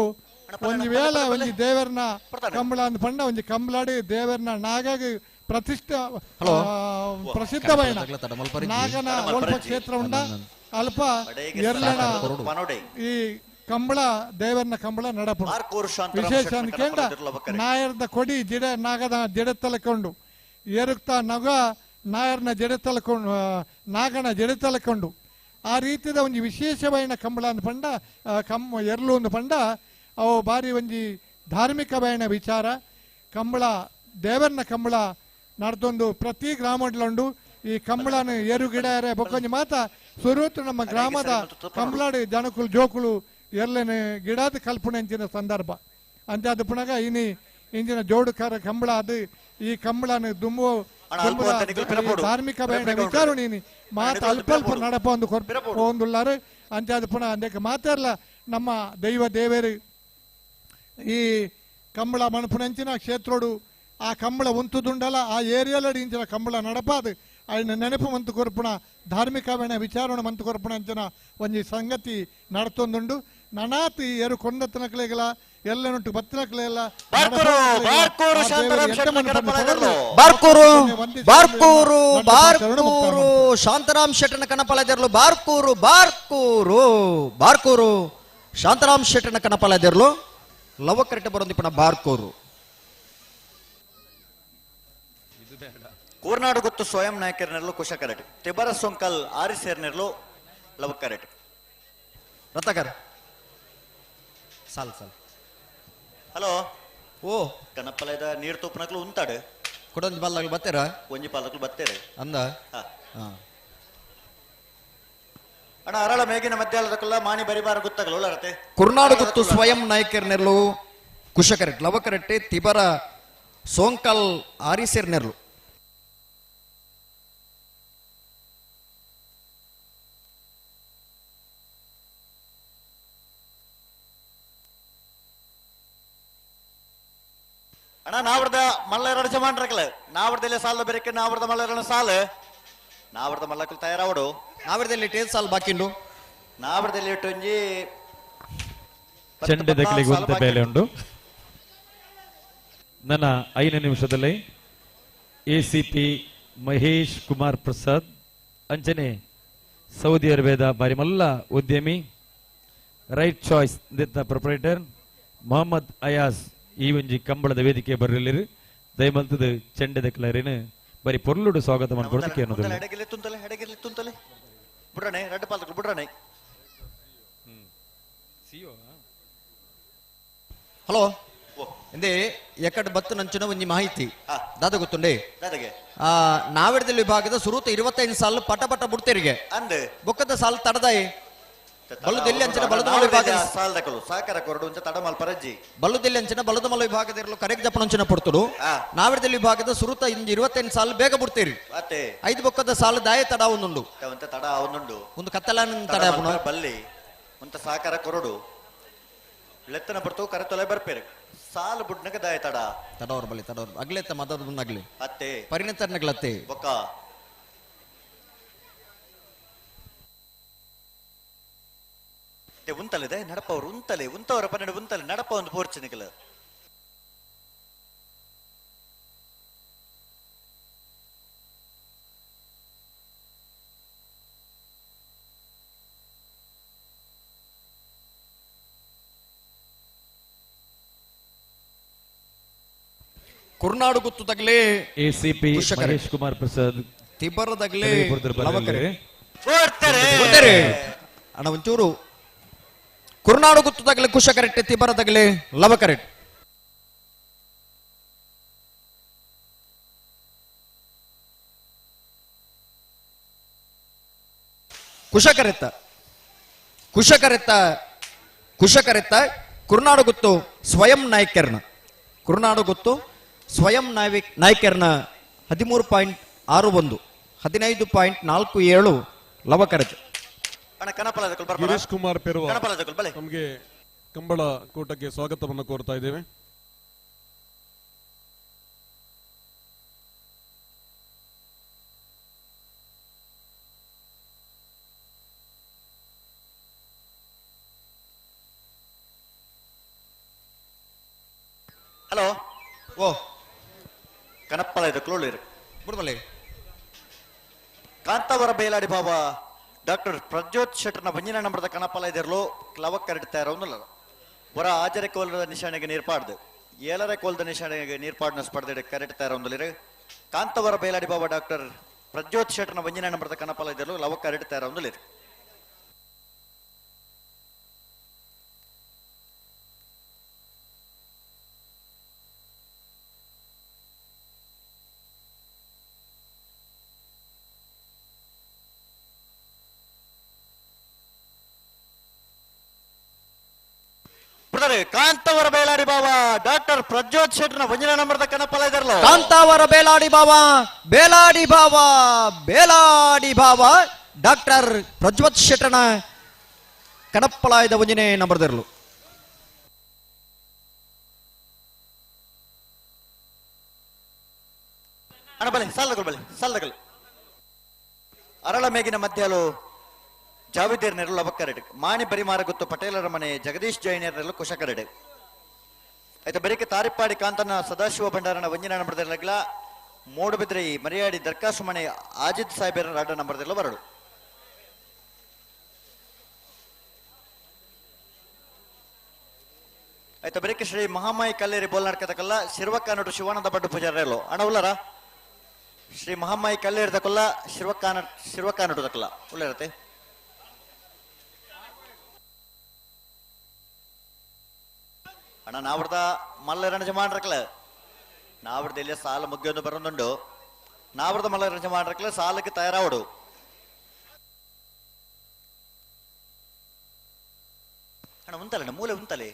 ಒಂಜಿ ವೇಳ ಒಂಜಿ ದೇವರನ ಕಂಬಳ ಅಂದ್ ಪಂಡ ಒಂಜಿ ಕಂಬಳಾಡಿ ದೇವರನ ನಾಗಾಗ ಪ್ರಸಿದ್ಧವಾಯಿನ ನಾಗನ ಒಲ್ಪ ಕ್ಷೇತ್ರ ಉಂಡ ಅಲ್ಪ ಎರ್ಲನ ಈ ಕಂಬಳ ದೇವರನ ಕಂಬಳ ನಡಪು ವಿಶೇಷ ಅಂದ್ಕೊಂಡ ನಾಯರ್ದ ಕೊಡಿ ಜಿಡ ನಾಗದ ಜಡ ತಲಕೊಂಡು ಏರುಕ್ತಾ ನಗ ನಾಯರ್ನ ಜಡೆ ತಲಕೊಂಡು ನಾಗನ ಜಡೆ ತಲಕೊಂಡು ಆ ರೀತಿಯ ಒಂಜಿ ವಿಶೇಷವಾಯಿನ ಕಂಬಳ ಅಂದ್ ಪಂಡ ಎರ್ಲು ಒಂದು ಪಂಡ ಅವು ಬಾರಿ ಒಂಜಿ ಧಾರ್ಮಿಕವಾಯಿನ ವಿಚಾರ ಕಂಬಳ ದೇವರನ ಕಂಬಳ ನಡ್ದೊಂದು ಪ್ರತಿ ಗ್ರಾಮಡ್ಲುಂಡು ಈ ಕಂಬಳನ ಏರು ಗಿಡ ಬೊಕ್ಕೊಂಜಿ ಮಾತ ಸುರುತ್ತು ನಮ್ಮ ಗ್ರಾಮದ ಕಂಬಳಾಡಿ ಜನಕುಲು ಜೋಕುಲು ಎರ್ಲೆನ ಗಿಡದ ಕಲ್ಪನೆ ಅಂಚಿನ ಸಂದರ್ಭ ಅಂಚಾದ ಪುಣಗ ಇನಿ ಇಂಚಿನ ಜೋಡು ಕರ ಕಂಬಳ ಅದು ಈ ಕಂಬಳನ ದುಂಬು ಧಾರ್ಮಿಕ ವಿಚಾರ ನೀನು ಮಾತ ಅಲ್ಪ ಅಲ್ಪ ನಡಪ ಒಂದು ಒಂದುಲ್ಲಾರು ಅಂಚಾದ ಪುನಃ ಅಂದಕ್ಕೆ ಮಾತಾಡಲ್ಲ ನಮ್ಮ ದೈವ ದೇವರು ಈ ಕಂಬಳ ಮಣಪುಣಂಚಿನ ಕ್ಷೇತ್ರೋಡು ಆ ಕಂಬಳ ಒಂತುದುಂಡಲ್ಲ ಆ ಏರಿಯಾಲಡಿ ಇಂಚಿನ ಕಂಬಳ ನಡಪಾದು ఆయన నెనపు మంతు కొరపున ధార్మికమైన విచారణ మంతు కొరపున అంచన ಒಂಜಿ ಸಂಗತಿ ನಡ್ತೊಂದುಂಡು ನನಾತಿ ಎರು ಕೊಂಡತನಕಲೆಗಲ ಎಲ್ಲನುಂಟು ಬತ್ತನಕಲೆಲ್ಲ ಬಾರ್ಕೂರು ಬಾರ್ಕೂರು ಬಾರ್ಕೂರು ಶಾಂತಾರಾಮ್ ಶೆಟ್ಟನ ಕಣಪಾಲದಿರಲು ಬಾರ್ಕೂರು ಬಾರ್ಕೂರು ಬಾರ್ಕೂರು ಶಾಂತಾರಾಮ್ ಶೆಟ್ಟನ ಕಣಪಾಲದಿರಲು ಲವಕರೆಟ್ಟ ಬರೊಂದಿಪ್ಪನ ಬಾರ್ಕೂರು ಕೂರ್ನಾಡು ಗೊತ್ತು ಸ್ವಯಂ ನಾಯಕರನೆರಲು ಕುಶಕರೆಟ್ ತೆಬರ ಸೊಂಕಲ್ ಆರಿಸೇರ್ನೆರಲು ಲವಕರೆಟ್ ರತ್ನಾಕರ್ ಸಾಲ್ ಹಲೋ ಓ ಕನಪಲದ ನೀರು ತೂಪನಕ್ಲು ಉಂತಾಡು ಕೊಡೊಂದು ಬಾಲ್ದಾಗ್ಲು ಬತ್ತೇರ ಒಂಜಿ ಪಾಲಕ್ಲು ಬತ್ತೇರೆ ಅಂದ ಅಣ್ಣ ಅರಳ ಮೇಗಿನ ಮಧ್ಯಾಹ್ನದಕ್ಕಲ್ಲ ಮಾಣಿ ಬರಿಬಾರ ಗೊತ್ತಾಗಲ್ಲ ಉಳ್ಳರತೆ ಕುರ್ನಾಡು ಗೊತ್ತು ಸ್ವಯಂ ನಾಯಕರನೆರಲು ಕುಶಕರೆಟ್ ಲವಕರೆಟ್ಟೆ ತಿಬರ ಸೋಂಕಲ್ ಆರಿಸೇರ್ನೆರಲು ಅಣ್ಣ ನಾವ್ರದ ಮಲ್ಲ ಎರಡು ಜಮಾನ್ರಕಲ ನಾವ್ರದಲ್ಲೇ ಸಾಲ ಬೆರಕೆ ನಾವ್ರದ ಮಲ್ಲ ಎರಡು ಸಾಲ ನಾವರ್ದ ಮಲ್ಲಕ್ಕಲು ತಯಾರಾವಡು ನಾವಿರದಲ್ಲಿ ಟೇಲ್ ಸಾಲ್ ಬಾಕಿಂಡು ನಾವರ್ದಲ್ಲಿ ಇಟ್ಟೊಂಜಿ ಚೆಂಡೆ ದಕ್ಕಲಿಗೆ ಒಂದು ಬೇಲೆ ಉಂಟು. ನನ್ನ 5 ನಿಮಿಷದಲ್ಲಿ ACP ಮಹೇಶ್ ಕುಮಾರ್ ಪ್ರಸಾದ್ ಅಂಚನೆ ಸೌದಿ ಅರೇಬಿಯಾದ ಬಾರಿ ಮಲ್ಲ ಉದ್ಯಮಿ right choice ದಿತ್ತ proprietor Mohammed IAS ಈ ಒಂಜಿ ಕಂಬಳದ ವೇದಿಕೆ ಬರಲಿರು ದಯಮಲ್ತದ ಚೆಂಡೆ ದಕ್ಕಲರಿನ ಬರಿ ಪೊರ್ಲುಡು ಸ್ವಾಗತ ಮಾಡ್ಕೊಡೋದಕ್ಕೆ ಅನ್ನೋದಿಲ್ಲ. ಎಡಗಿಲಿ ತುಂತಲೆ ಬಿಡ್ರಣೆ ರೆಡ್ ಪಾಲ್ಕಲು ಬಿಡ್ರಣೆ. ಹಲೋ ಎಂದೇ ಎಕಡ್ ಬತ್ತು ನಂಚಿನ ಒಂಜಿ ಮಾಹಿತಿ ದಾದ ಗೊತ್ತುಂಡೆ ನಾವಿಡದಲ್ಲಿ ವಿಭಾಗದ ಸುರೂತ 25 ಸಾಲು ಪಟ ಬುಡ್ತೇರಿಗೆ ಅಂದ್ ಬೊಕ್ಕದ ಸಾಲು ತಡದಾಯಿ ಬಲ್ಲುದೆಲ್ಲಿ ಅಂಚಿನ ಬಲದಮಲ ವಿಭಾಗ ಸಾಲ್ ದಕ್ಕಲು ಸಾಕರ ಕೊರಡು ಅಂತ ತಡಮಲ್ ಪರಜ್ಜಿ ಬಲ್ಲುದೆಲ್ಲಿ ಅಂಚಿನ ಬಲದಮಲ ವಿಭಾಗದಿರಲು ಕರೆಕ್ಟ್ ಜಪನಂಚಿನ ಪಡ್ತುಡು ನಾವಿಡದಲ್ಲಿ ವಿಭಾಗದ ಸುರೂತ 25 ಸಾಲು ಬೇಗ ಬುಡ್ತೇರಿ ಮತ್ತೆ 5 ಬೊಕ್ಕದ ಸಾಲು ದಾಯ ತಡ ಒಂದುಂಡು ತಡ ಅವನುಂಡು ಒಂದು ಕತ್ತಲಾನ ತಡ ಬಲ್ಲಿ ಒಂತ ಸಾಕರ ಕೊರಡು ಲೆತ್ತನ ಬರ್ತು ಕರೆ ತೊಲೆ ಬರ್ಪೇರು ಸಾಲು ಬುಡ್ನಗ ದಾಯ ತಡ ತಡವರ್ ಬಲ್ಲಿ ತಡವರ್ ಅಗ್ಲೆತ್ತ ಮದದ ಮುಂದಾಗ್ಲಿ ಅತ್ತೆ ಪರಿಣತರ್ನಗ್ಲತ್ತೆ ಬೊಕ್ಕ ಉಂತಲಿದೆ ನಡಪವ್ರು ಉಂತವರ ಪನ್ನಡ ಉಂತಲೆ ನಡಪ ಒಂದು ಪೋರ್ಚನಿಕಲ್ ಕುರ್ನಾಡು ಗುತ್ತು ತಗಲೇ ACP ಮಹೇಶ್ ಕುಮಾರ್ ಪ್ರಸಾದ್ ತಿಬ್ಬರದಗಲೇ ಲವಕರೆ ಅಣ್ಣ ಒಂಚೂರು ಕುರ್ನಾಡು ಗುತ್ತು ತಗಲೇ ಕುಶ ಕರೆಕ್ಟ್ ತಿಬ್ಬರದಗಲೇ ಲವ ಕರೆಕ್ಟ್ ಕುಶ ಕರೆತ್ತ ಕುರ್ನಾಡು ಗುತ್ತು ಸ್ವಯಂ ನಾಯಕರ್ನ ಕುರ್ನಾಡು ಗುತ್ತು ಸ್ವಯಂ ನಾಯಕರ್ನ 13.61 15.47 ಲವ ಕರೆಕ್ಟ್ ಗಿರೀಶ್ ಕುಮಾರ್ ಪೆರುವ ನಮಗೆ ಕಂಬಳ ಕೂಟಕ್ಕೆ ಸ್ವಾಗತವನ್ನು ಕೋರ್ತಾ ಇದ್ದೇವೆ. ಹಲೋ ಓ ಕನಪ್ಪಳ ಇದು ಕ್ಲೋಳಿರು ಬಿಡ್ಬಲೆ ಕಾಂತಾವರ ಬೇಲಾಡಿ ಬಾಬಾ ಡಾಕ್ಟರ್ ಪ್ರಜ್ಯೋತ್ ಶೆಟ್ಟರ್ನ ಬಂಜಿನ ನಂಬರದ ಕಣಪಲ ಇದಿರಲು ಕ್ಲವಕ್ ಕರೆಡ್ತಾ ಇರೋಲ್ಲ ಹೊರ ಆಜರೆ ಕೋಲದ ನಿಶಾನೆಗೆ ನೀರ್ಪಾಡ್ದು 7ರ ಕೋಲದ ನಿಶಾನೆಗೆ ನೀರ್ಪಾಡ್ನ ಸ್ಪರ್ಧೆ ಕರೆಡ್ತಾ ಇರೋಂದಲಿರು ಕಾಂತಾವರ ಬೇಲಾಡಿ ಬಾಬಾ ಡಾಕ್ಟರ್ ಪ್ರಜ್ಯೋತ್ ಶೆಟ್ಟರ್ನ ಬಂಜಿನ ನಂಬರದ ಕಣಪಲ ಇದಿರಲು ಲವಕ್ ಕರೆಡ್ತಾ ಇರೋಂದಲಿರು ಕಾಂತಾವರ ಬೇಲಾಡಿ ಬಾಬಾ ಡಾಕ್ಟರ್ ಪ್ರಜ್ಯೋತ್ ಶೆಟ್ಟರ್ನ ವಂಜನ ನಂಬರದ ಕಣಪಲ ಇದಾರಲ್ಲ ಕಾಂತಾವರ ಬೇಲಾಡಿ ಬಾಬಾ ಡಾಕ್ಟರ್ ಪ್ರಜ್ವತ್ ಶೆಟ್ಟರ್ನ ಕಣಪ್ಪಲಾಯದ ವಂಜನೆ ನಂಬರ್ದಿರಲು ಅಣ್ಣ ಬಲೆ ಸಾಲದಗಳು ಅರಳ ಮೇಗಿನ ಮಧ್ಯಾಲು ಜಾವಿದೇರ್ ನೆರಳು ಅವಕ್ಕರಡು ಮಾಣಿ ಬರಿಮಾರ ಗೊತ್ತು ಪಟೇಲರ ಮನೆ ಜಗದೀಶ್ ಜೈನೇರ್ ನೆರಳು ಕುಶಕರಡು ಆಯ್ತು ಬರೀಕೆ ತಾರಿಪ್ಪಾಡಿ ಕಾಂತನ ಸದಾಶಿವ ಭಂಡಾರನ ವಂಜನ ನಂಬರ್ದಿರಲಿಲ್ಲ ಮೂಡುಬಿದ್ರಿ ಮರಿಯಾಡಿ ದರ್ಕಾಸು ಮನೆ ಆಜಿದ್ ಸಾಹೇಬರ ರಾಡ ನಂಬರ್ದಿಲ್ಲ ಬರಡು ಆಯ್ತು ಬರೀಕೆ ಶ್ರೀ ಮಹಾಮಾಯಿ ಕಲ್ಲೇರಿ ಬೋಲ್ನಾಡ್ಕತಕ್ಕಲ್ಲ ಶಿರ್ವಕ್ಕಾನಡು ಶಿವಾನಂದ ಭಟ್ ಪೂಜಾರಲ್ಲೋ ಅಣ್ಣ ಉಳ್ಳರ ಶ್ರೀ ಮಹಾಮಾಯಿ ಕಲ್ಲೇರಿದಕ್ಕಲ್ಲ ಶಿರ್ವಕ್ಕಾನಡು ದಕ್ಕಲ್ಲ ಉಳ್ಳರತೆ ಅಣ್ಣ ನಾವ್ರದ ಮಲ್ಲ ರಣಜ ಮಾಡ್ರಕ್ಲ ನಾವ್ರದ ಇಲ್ಲಿ ಸಾಲ ಮುಗಿಯೊಂದು ಬರೋದುಂಡು ನಾವ್ರದ ಮಲ್ಲ ರಣಜ ಮಾಡ್ರಕ್ಲ ಸಾಲಕ್ಕೆ ತಯಾರಾವಡು ಅಣ್ಣ ಉಂತಲ್ಲ ಮೂಲೆ ಉಂತಲೆ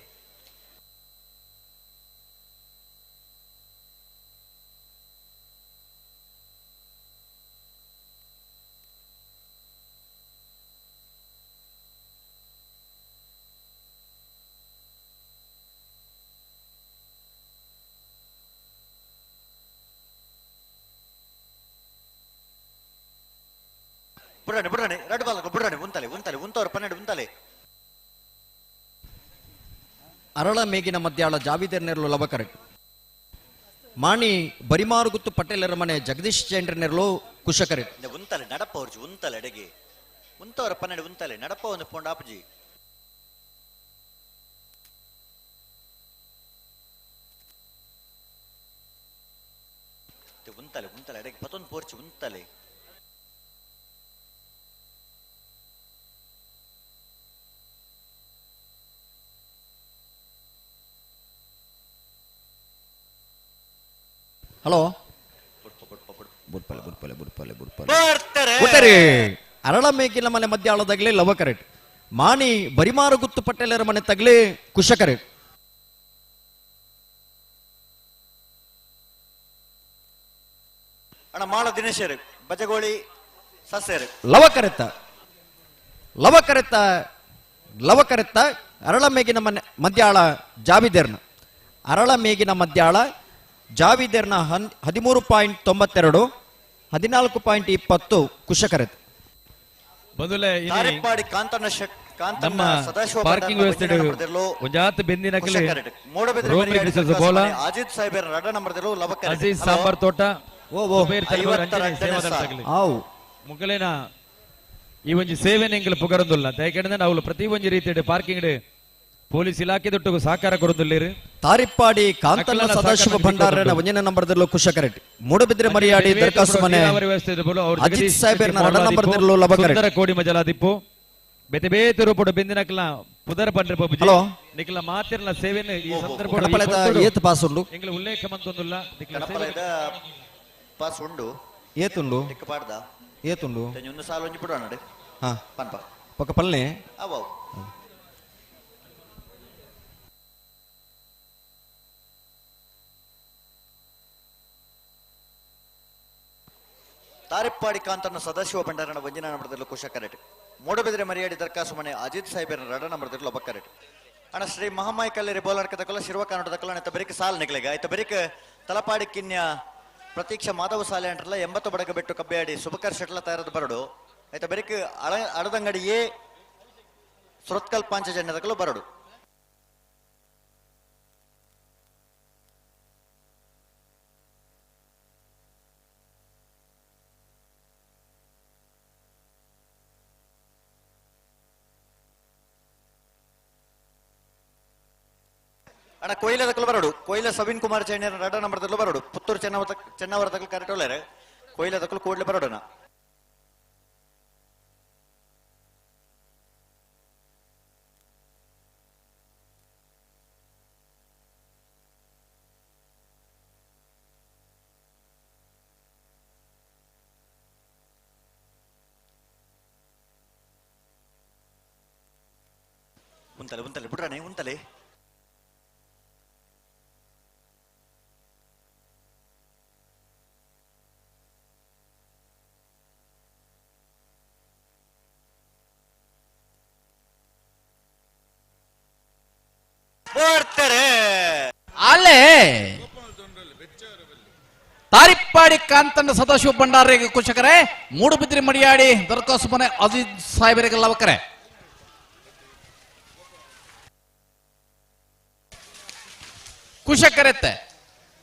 ಬುಡಣೆ ಎರಡು ಬಾಲಗಳು ಬುಡಣೆ ಉಂತವರು ಪನ್ನೆರಡು ಉಂತಲೆ ಅರಳ ಮೇಗಿನ ಮಧ್ಯಾಳ ಜಾವಿದೇರ್ ನೆರಳು ಲವ ಕರೆಕ್ಟ್. ಮಾಣಿ ಬರಿಮಾರುಗುತ್ತು ಪಟೇಲರ ಮನೆ ಜಗದೀಶ್ ಜೈನ್ರ ನೆರಳು ಕುಶ ಕರೆಕ್ಟ್. ಉಂತಲೆ ನಡಪ ಅವ್ರಜಿ ಉಂತಲೆ ಎಡೆಗೆ ಉಂತವರ ಪನ್ನೆರಡು ಉಂತಲೆ ನಡಪ ಒಂದು ಪೋಂಡ ಆಪಜಿ ಉಂತಲೆ ಎಡೆಗೆ ಪತ್ತೊಂದು ಪೋರ್ಚಿ ಉಂತಲೆ ಹಲೋ ಅರಳ ಮೇಗಿನ ಮನೆ ಮಧ್ಯಾಳದಾಗಲೇ ಲವ ಕರೆಕ್ಟ್. ಮಾಣಿ ಬರಿಮಾರುಗುತ್ತು ಪಟೇಲರ ಮನೆ ತಗಲೇ ಕುಶ ಕರೆಕ್ಟ್. ಅಣ್ಣ ಮಾಳ ದಿನೇಶರು ಬಜಗೋಳಿ ಸಸ್ಯರು ಲವ ಕರೆತ್ತ ಅರಳ ಮೇಗಿನ ಮನೆ ಮಧ್ಯಾಳ ಜಾವಿದೇರ್ನ ಅರಳ ಮೇಗಿನ ಮಧ್ಯಾಳ ಜಾವಿದೇರ್ನ 13.92 14.20 ಕುಶ ಕರೆತ್. ತಾರಿಪ್ಪಾಡಿ ಕಾಂತನ ನಮ್ಮ ಪಾರ್ಕಿಂಗ್ ವ್ಯವಸ್ಥೆ ಒಂಜಾತ್ ಬೆಂದಿನಕಲೆ ಅಜಿತ್ ಸಾಹೇಬರ ರಡ ನಂಬರ್ದಲ್ಲೂ ಲವಕ ಅಜೀಜ್ ಸಾಂಬಾರ್ ತೋಟ ಮುಗಲೇನ ಈ ಒಂಜಿ ಸೇವೆನ ಎಂಗ್ಲ ಪುಗರೊಂದುಲ್ಲ ದಯಕೆಂಡ ನಾವು ಪ್ರತಿ ಒಂಜಿ ರೀತಿಯ ಪಾರ್ಕಿಂಗ್ ಪೊಲೀಸ್ ಇಲಾಖೆ ದೊಟ್ಟಗು ಸಹಕಾರ ಕೊರೊಂದುಲ್ಲೇರು. ತಾರಿಪ್ಪಾಡಿ ಕಾಂತನ ಸದಾಶಿವ ಭಂಡಾರನ ಒಂಜನೇ ನಂಬರ್ದಲ್ಲೂ ಕುಶ ಕರೆಕ್ಟ್. ಮೂಡಬಿದ್ರೆ ಮರಿಯಾಡಿ ದರ್ಖಾಸ್ತು ಮನೆ ಅಜಿತ್ ಸಾಹೇಬರ ರಡ ನಂಬರ್ದಲ್ಲೂ ಲವ ಕರೆಕ್ಟ್. ಕೋಡಿ ಮಜಲ ದಿಪ್ಪು ಬೇತೆ ಬೇತೆ ರೂಪಡು ಬೆಂದಿನಕಲ ಪುದರ್ ಪಂಡ್ರೆ ಪಬುಜಿ ಹಲೋ ನಿಕಲ ಮಾತಿರ್ನ ಸೇವೆನ ಈ ಸಂದರ್ಭ ಕಡಪಲದ ಏತ್ ಪಾಸ್ ಉಂಡು ಎಂಗ್ಲ ಉಲ್ಲೇಖ ಮಂತೊಂದುಲ್ಲ ಕಡಪಲದ ಪಾಸ್ ಉಂಡು ಏತುಂಡು ಟಿಕ್ಕ ಪಾಡ್ದ ಏತುಂಡು ತೆಂಜೊಂದು ಸಾಲ ಒಂಜಿ ಬಿಡು ಅಣ್ಣಡೆ ಹಾ ಪನ್ಪ ಪಕ್ಕ ಪಲ್ಲೆ ಅವ ತಾರಿಪ್ಪಾಡಿ ಕಾಂತನ ಸದಾಶಿವ ಭಂಡಾರನ ವಂಜನಾ ನಂಬರ್ದಲ್ಲೂ ಕುಶ ಕರೆಕ್ಟ್. ಮೂಡಬಿದ್ರೆ ಮರಿಯಾಡಿ ದರ್ಖಾಸು ಮನೆ ಅಜಿತ್ ಸಾಹೇಬರ ರಡ ನಂಬರ್ದಲ್ಲೂ ಒಬ್ಬ ಕರೆಕ್ಟ್. ಅಣ್ಣ ಶ್ರೀ ಮಹಾಮಾಯಿ ಕಲ್ಲೇರಿ ಬೋಲಾರ್ಕ ತಕೊಲ್ಲ ಶಿರ್ವ ಕಾನೂಟ ತಕೊಲ್ಲ ಆಯ್ತ ಬರೀಕ್ ಸಾಲ ನಿಕ್ಲೆಗ ಆಯ್ತ ಬರೀಕ್ ತಲಪಾಡಿ ಕಿನ್ಯ ಪ್ರತೀಕ್ಷಾ ಮಾಧವ ಸಾಲೆ ಅಂಟ್ರಲ್ಲ 80 ಬಡಗ ಬೆಟ್ಟು ಕಬ್ಬಿಯಾಡಿ ಸುಬಕರ್ ಶೆಟ್ಲ ತಯಾರದ ಬರಡು ಆಯ್ತ ಬರೀಕ್ ಅಡದಂಗಡಿ ಎ ಸುರತ್ಕಲ್ ಪಾಂಚಜನ್ಯ ತಕಲು ಬರಡು. ಅಣ್ಣ ಕೊಯ್ಲ ತಕಲು ಬರಡು ಕೊಯ್ಲ ಸವಿನ್ ಕುಮಾರ್ ಚೈನ್ಯರ ರಡ ನಂಬರ್ದಲ್ಲೂ ಬರಡು ಪುತ್ತೂರು ಚೆನ್ನವರ ತಕಲು ಕರೆಕ್ಟ್ ಒಳ್ಳೆ ಕೊಯ್ಲ ತಕಲು ಕೂಡ್ಲೆ ಬರಡನ ಉಂತಲೆ ಬಿಡ್ರಾನೆ ಉಂತಲೆ ಅಲ್ಲೇ ತಾರಿಪ್ಪಾಡಿ ಕಾಂತನ ಸದಾಶಿವ ಭಂಡಾರಿಗೆ ಕುಶಕರೆ ಮೂಡುಬಿದ್ರಿ ಮಡಿಯಾಡಿ ದರ್ಖಾಸು ಮನೆ ಅಜಿತ್ ಸಾಹೇಬರಿಗೆ ಲವಕರೆ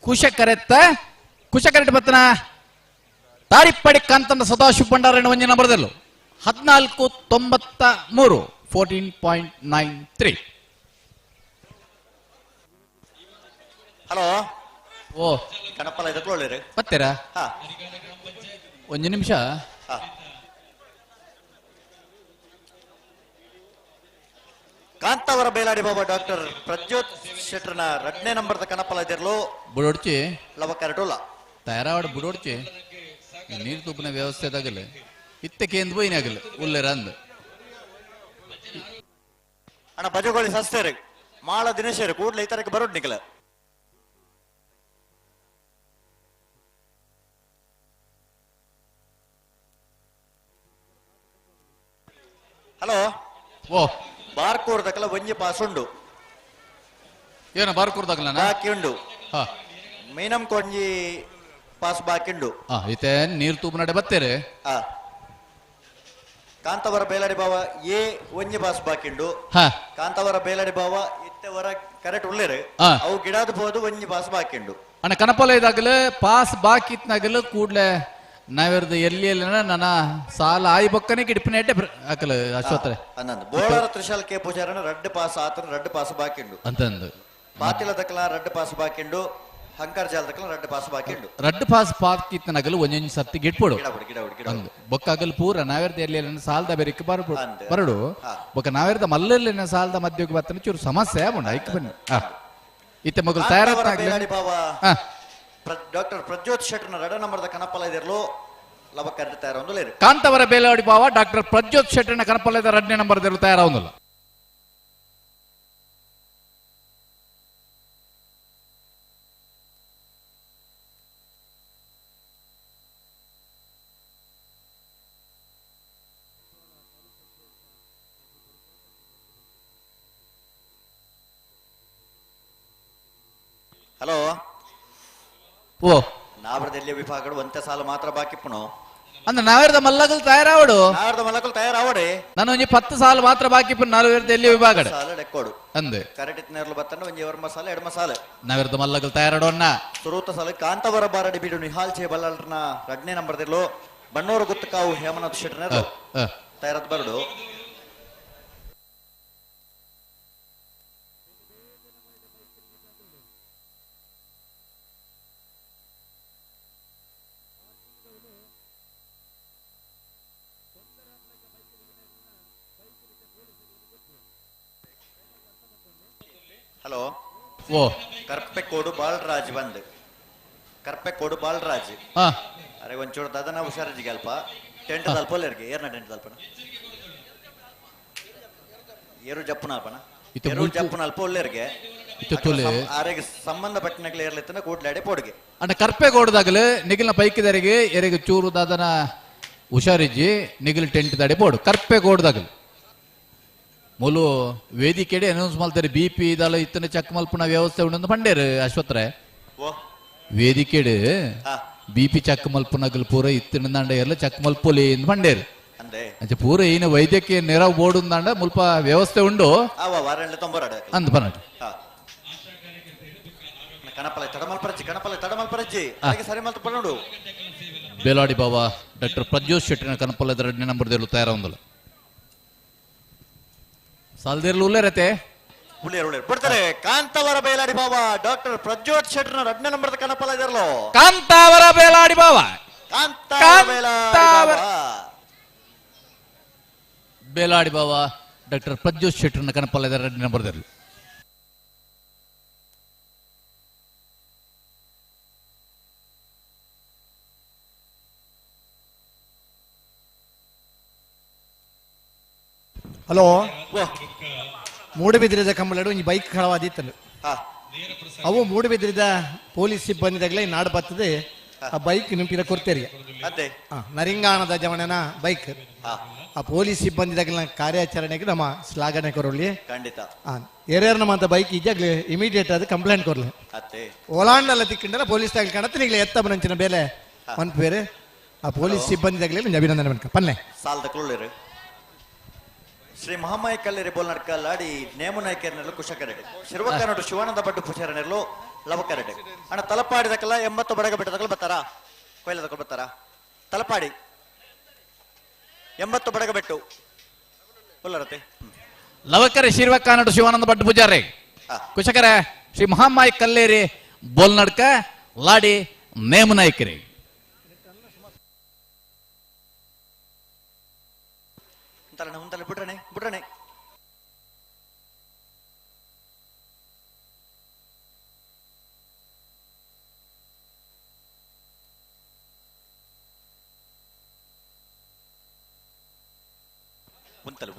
ಕುಶಕರೆತ್ತೆ ಬತ್ತನ ತಾರಿಪ್ಪಾಡಿ ಕಾಂತನ ಸದಾಶಿವ ಭಂಡಾರನ ಒಂಜಿ ನಂಬರ್ದಲ್ಲೂ 1493 14.93. ಹಲೋ ಓ ಕಣಪ್ಪಲ್ಲ ಇದಕ್ಕೂ ಒಳ್ಳೆ ಬತ್ತೀರಾ ಒಂದು ನಿಮಿಷ. ಕಾಂತಾವರ ಬೇಲಾಡಿ ಬಾಬಾ ಡಾಕ್ಟರ್ ಪ್ರಜ್ಯೋತ್ ಶೆಟ್ರನ 2ನೇ ನಂಬರ್ದ ಕಣಪ್ಪಲ್ಲ ಇದಿರ್ಲು ಬುಡೋಡ್ಚಿ ಲವ ಕರೆಟೋಲ ತಯಾರಾವಾಡ ಬುಡೋಡ್ಚಿ ನೀರು ತುಪ್ಪನ ವ್ಯವಸ್ಥೆದಾಗಲ್ಲ ಇತ್ತಕೇಂದು ಬೈನಾಗಲ್ಲ ಉಲ್ಲೆರ ಅಂದ ಅಣ್ಣ ಬಜಗೋಳಿ ಸಸ್ತೇರೆ ಮಾಳ ದಿನೇಶರು ಕೂಡ್ಲೆ ಈ ತರಕ್ಕೆ ಬರೋಡ್ ನಿಕಲ ಹಲೋ ಓ ಬಾರ್ಕೂರ್ದಕಲ ಒಂಜಿ ಪಾಸ್ ಉಂಡು ಏನ ಬಾರ್ಕೂರ್ದಾಗಲ್ಲ ಬಾಕಿ ಉಂಡು ಮೀನಂ ಕೊಂಜಿ ಪಾಸ್ ಬಾಕಿ ಉಂಡು ಈತೆ ನೀರು ತೂಪು ನಡೆ ಬತ್ತೇರೆ ಕಾಂತವರ ಬೇಲಾಡಿ ಬಾವ ಏ ಒಂಜಿ ಬಾಸ್ ಬಾಕಿಂಡು ಕಾಂತವರ ಬೇಲಾಡಿ ಬಾವ ಇತ್ತವರ ಕರೆಕ್ಟ್ ಉಳ್ಳೇರು ಅವು ಗಿಡದ ಬೋದು ಒಂಜಿ ಬಾಸ್ ಬಾಕಿಂಡು ಅಣ್ಣ ಕನಪಲ್ಲ ಇದಾಗಲು ಪಾಸ್ ಬಾಕಿ ಇತ್ನಾಗಲು ಕೂಡ್ಲೆ ನಾವಿರ್ದು ಎಲ್ಲಿ ನನ್ನ ಸಾಲ ಆಯಿ ಬೊಕ್ಕನೆ ಗಿಡಪಿನೇಟೆ ಹಾಕಲು ಅಶ್ವತ್ರೆ ಅನ್ನಂದು ಬೋಳರ ತ್ರಿಶಾಲ್ ಕೆ ಪೂಜಾರನ ರಡ್ಡು ಪಾಸ್ ಆತನ ರಡ್ಡು ಪಾಸ್ ಬಾಕಿಂಡು ಅಂತಂದು ಪಾತಿಲ ದಕ್ಕಲ ರಡ್ಡು ಪಾಸ್ ಬಾಕಿಂಡು ಹಂಕರ್ ಜಾಲ ದಕ್ಕಲ ರಡ್ಡು ಪಾಸ್ ಬಾಕಿಂಡು ರಡ್ಡು ಪಾಸ್ ಪಾಕಿತ್ನಾಗಲು ಒಂದೊಂದು ಸತ್ತಿ ಗಿಟ್ಪೊಡು ಗಿಡ ಬೊಕ್ಕಾಗಲು ಪೂರ ನಾವಿರ್ದ ಎಲ್ಲಿ ಸಾಲದ ಬೆರಿಕೆ ಬರಡು ಬೊಕ್ಕ ನಾವಿರ್ದ ಮಲ್ಲಲ್ಲಿನ ಸಾಲದ ಮಧ್ಯಕ್ಕೆ ಬರ್ತಾನೆ ಚೂರು ಸಮಸ್ಯೆ ಮುಂಡ ಐಕ್ ಬನ್ನಿ ಇತ್ತೆ ಮಗಲು ತಯಾರಾಗ್ಲಿ ಡಾಕ್ಟರ್ ಪ್ರಜ್ಯೋತ್ ಶೆಟ್ಟರ್ನ ರಡ ನಂಬರ್ದ ಕನಪಲ ಇದಿರ್ಲು ಲವ ಕರೆದು ತಯಾರೊಂದು ಕಾಂತವರ ಬೇಲಾಡಿ ಬಾವ ಡಾಕ್ಟರ್ ಪ್ರಜ್ಯೋತ್ ಶೆಟ್ಟರ್ನ ಕನಪಲ ಇದ್ದ ರಡ್ನೆ ನಂಬರ್ ತಯಾರಾವುದಿಲ್ಲ ಹಲೋ ಓ ನಾವರದಲ್ಲಿ ವಿಭಾಗಗಳು ಒಂದೇ ಸಾಲ ಮಾತ್ರ ಬಾಕಿಪ್ಪುನು ಅಂದ ನಾವೇರ್ದ ಮಲ್ಲಗಲ್ ತಯಾರಾವಡು ನಾವರದ ಮಲಕಲ್ ತಯಾರಾವಡೆ ನಾನು ಒಂಜಿ 10 ಸಾಲ ಮಾತ್ರ ಬಾಕಿಪ್ಪು ನಾವೇರ್ದ ಎಲ್ಲಿ ವಿಭಾಗ ಸಾಲ ಡೆಕ್ಕೋಡು ಅಂದೆ ಕರೆಕ್ಟ್ ಇತ್ನೇರ್ಲು ಬತ್ತಂಡ ಒಂಜಿ ಎವರ್ ಮಸಾಲ ಎಡ ಮಸಾಲ ನಾವೇರ್ದ ಮಲ್ಲಗಲ್ ತಯಾರಾಡೋಣ ಸುರೂತ ಸಾಲ ಕಾಂತವರ ಬಾರಡಿ ಬಿಡು ನಿಹಾಲ್ ಚೇ ಬಲ್ಲಲ್ರನ ರಡ್ನೆ ನಂಬರ್ ದಿರ್ಲು ಬಣ್ಣೂರು ಗುತ್ತಕಾವು ಹೇಮನಾಥ್ ಶೆಟ್ಟರ್ನ ತಯಾರತ್ ಬರಡು ಹಲೋ ಓ ಕರ್ಪೆಕೋಡು ಬಾಲರಾಜ್ ಬಂದ್ ಕರ್ಪೆಕೋಡು ಬಾಲರಾಜ್ ಅರೆ ಒಂಚೂರು ದದನ ಹುಷಾರಿಜಿಗೆ ಅಲ್ಪ ಟೆಂಟ್ ತಲ್ಪೋಲ್ಲರ್ಗೆ ಏರ್ನ ಟೆಂಟ್ ತಲ್ಪನ ಏರು ಜಪ್ಪುನ ಅಲ್ಪನ ಏರು ಜಪ್ಪುನ ಅಲ್ಪ ಒಳ್ಳೆರ್ಗೆ ಆರೆಗೆ ಸಂಬಂಧಪಟ್ಟನಗ್ಲೆ ಏರ್ಲಿತ್ತನ ಕೂಡ್ಲಾಡಿ ಪೋಡ್ಗೆ ಅಂಡ ಕರ್ಪೆಗೋಡ್ದಾಗಲು ನಿಗಿಲ್ನ ಪೈಕಿದರಿಗೆ ಎರೆಗೆ ಚೂರು ದಾದನ ಹುಷಾರಿಜ್ಜಿ ನಿಗಿಲ್ ಟೆಂಟ್ ದಾಡಿ ಪೋಡು ಕರ್ಪೆಗೋಡ್ದಾಗಲು ಮೂಲು ವೇದಿಕೆಡೆ ಅನೌನ್ಸ್ ಮಾಡ್ತಾರೆ BP ಇದಲ್ಲ ಇತ್ತನ ಚೆಕ್ ಮಲ್ಪನ ವ್ಯವಸ್ಥೆ ಉಂಡು ಪಂಡೇರು ಅಶ್ವತ್ರೆ ವೇದಿಕೆಡೆ BP ಚೆಕ್ ಮಲ್ಪನಗಲ್ ಪೂರ ಇತ್ತಿನ ದಂಡ ಎಲ್ಲ ಚೆಕ್ ಮಲ್ಪೋಲಿ ಎಂದು ಪಂಡೇರು ಅಂಚೆ ಪೂರ ಏನು ವೈದ್ಯಕೀಯ ನೆರವು ಬೋರ್ಡ್ ದಂಡ ಮುಲ್ಪ ವ್ಯವಸ್ಥೆ ಉಂಡು ಅಂದ್ ಪನ ಬೇಲಾಡಿ ಬಾಬಾ ಡಾಕ್ಟರ್ ಪ್ರಜ್ಯೋತ್ ಶೆಟ್ಟಿನ ಕನಪಲ್ಲದ 2ನೇ ನಂಬರ್ ತಯಾರಾವುದಿಲ್ಲ ಸಾಲ್ದಿರ್ಲು ಉಳ್ಳೇರತೆ ಬಿಡ್ತಾರೆ ಕಾಂತವರ ಬೇಲಾಡಿ ಬಾಬಾ ಡಾಕ್ಟರ್ ಪ್ರಜ್ಯೋತ್ ಶೆಟ್ಟರ್ನ 2ನೇ ನಂಬರ್ ಕನಪಲ ಇದಿರ್ಲು ಕಾಂತಾವರ ಬೇಲಾಡಿ ಬಾಬಾ ಬೇಲಾಡಿ ಬಾಬಾ ಡಾಕ್ಟರ್ ಪ್ರಜ್ಯೋತ್ ಶೆಟ್ಟರ್ನ ಕನಪಲ 2ನೇ ನಂಬರ್ ಹಲೋ ಮೂಡುಬಿದ್ರಿದ ಕಂಬಳಡು ಒಂಜಿ ಬೈಕ್ ಕಳವಾದಿತ್ತಲು ಅವು ಮೂಡುಬಿದ್ರಿದ ಪೊಲೀಸ್ ಸಿಬ್ಬಂದಿದಾಗಲೇ ನಾಡು ಬರ್ತದೆ ಆ ಬೈಕ್ ನಿಂಪಿನ ಕೊಡ್ತೇರಿಗೆ ನರಿಂಗಾಣದ ಜವಣನ ಬೈಕ್ ಆ ಪೊಲೀಸ್ ಸಿಬ್ಬಂದಿದಾಗಲ ಕಾರ್ಯಾಚರಣೆಗೆ ನಮ್ಮ ಶ್ಲಾಘನೆ ಕೊರಲಿ ಖಂಡಿತ ಏರ್ಯಾರ ನಮ್ಮಂತ ಬೈಕ್ ಈಜಾಗ್ಲಿ ಇಮಿಡಿಯೇಟ್ ಅದು ಕಂಪ್ಲೇಂಟ್ ಕೊರ್ಲಿ ಓಲಾಂಡಲ್ಲ ತಿಕ್ಕಿಂಡಲ್ಲ ಪೊಲೀಸ್ ತಾಗಿ ಕಾಣತ್ತೆ ನೀಗ್ಲೇ ಎತ್ತ ಬರಂಚಿನ ಬೇಲೆ ಒಂದ್ ಬೇರೆ ಆ ಪೊಲೀಸ್ ಸಿಬ್ಬಂದಿದಾಗಲೇ ನಿಂಗೆ ಅಭಿನಂದನೆ ಮಾಡ್ಕ ಪನ್ನೆ ಸಾಲದ ಕುಳ್ಳಿರು ಶ್ರೀ ಮಹಾಮಾಯಿ ಕಲ್ಲೇರಿ ಬೋಲ್ನಡ್ಕಲ್ಲಾಡಿ ನೇಮುನಾಯ್ಕೆರ್ನೆಲ್ಲ ಕುಶಕರೆಡೆ ಶಿರ್ವಕ್ಕನಡು ಶಿವಾನಂದ ಭಟ್ಟು ಪುಷಾರನೆಲ್ಲೋ ಲವಕರೆಡೆ ಅಣ್ಣ ತಲಪಾಡಿದಕ್ಕಲ್ಲ 80 ಬಡಗ ಬೆಟ್ಟದಕ್ಕಲ್ಲ ಬರ್ತಾರಾ ಕೊಯ್ಲದಕ್ಕಲ್ಲ ಬರ್ತಾರಾ ತಲಪಾಡಿ 80 ಬಡಗ ಬೆಟ್ಟು ಉಲ್ಲರತೆ ಲವಕರೆ ಶಿರ್ವಕ್ಕನಡು ಶಿವಾನಂದ ಭಟ್ಟು ಪೂಜಾರೆ ಕುಶಕರ ಶ್ರೀ ಮಹಾಮಾಯಿ ಕಲ್ಲೇರಿ ಬೋಲ್ನಡ್ಕ ಲಾಡಿ ನೇಮುನಾಯ್ಕೆರೆ ಬಿಡ್ರಣೆ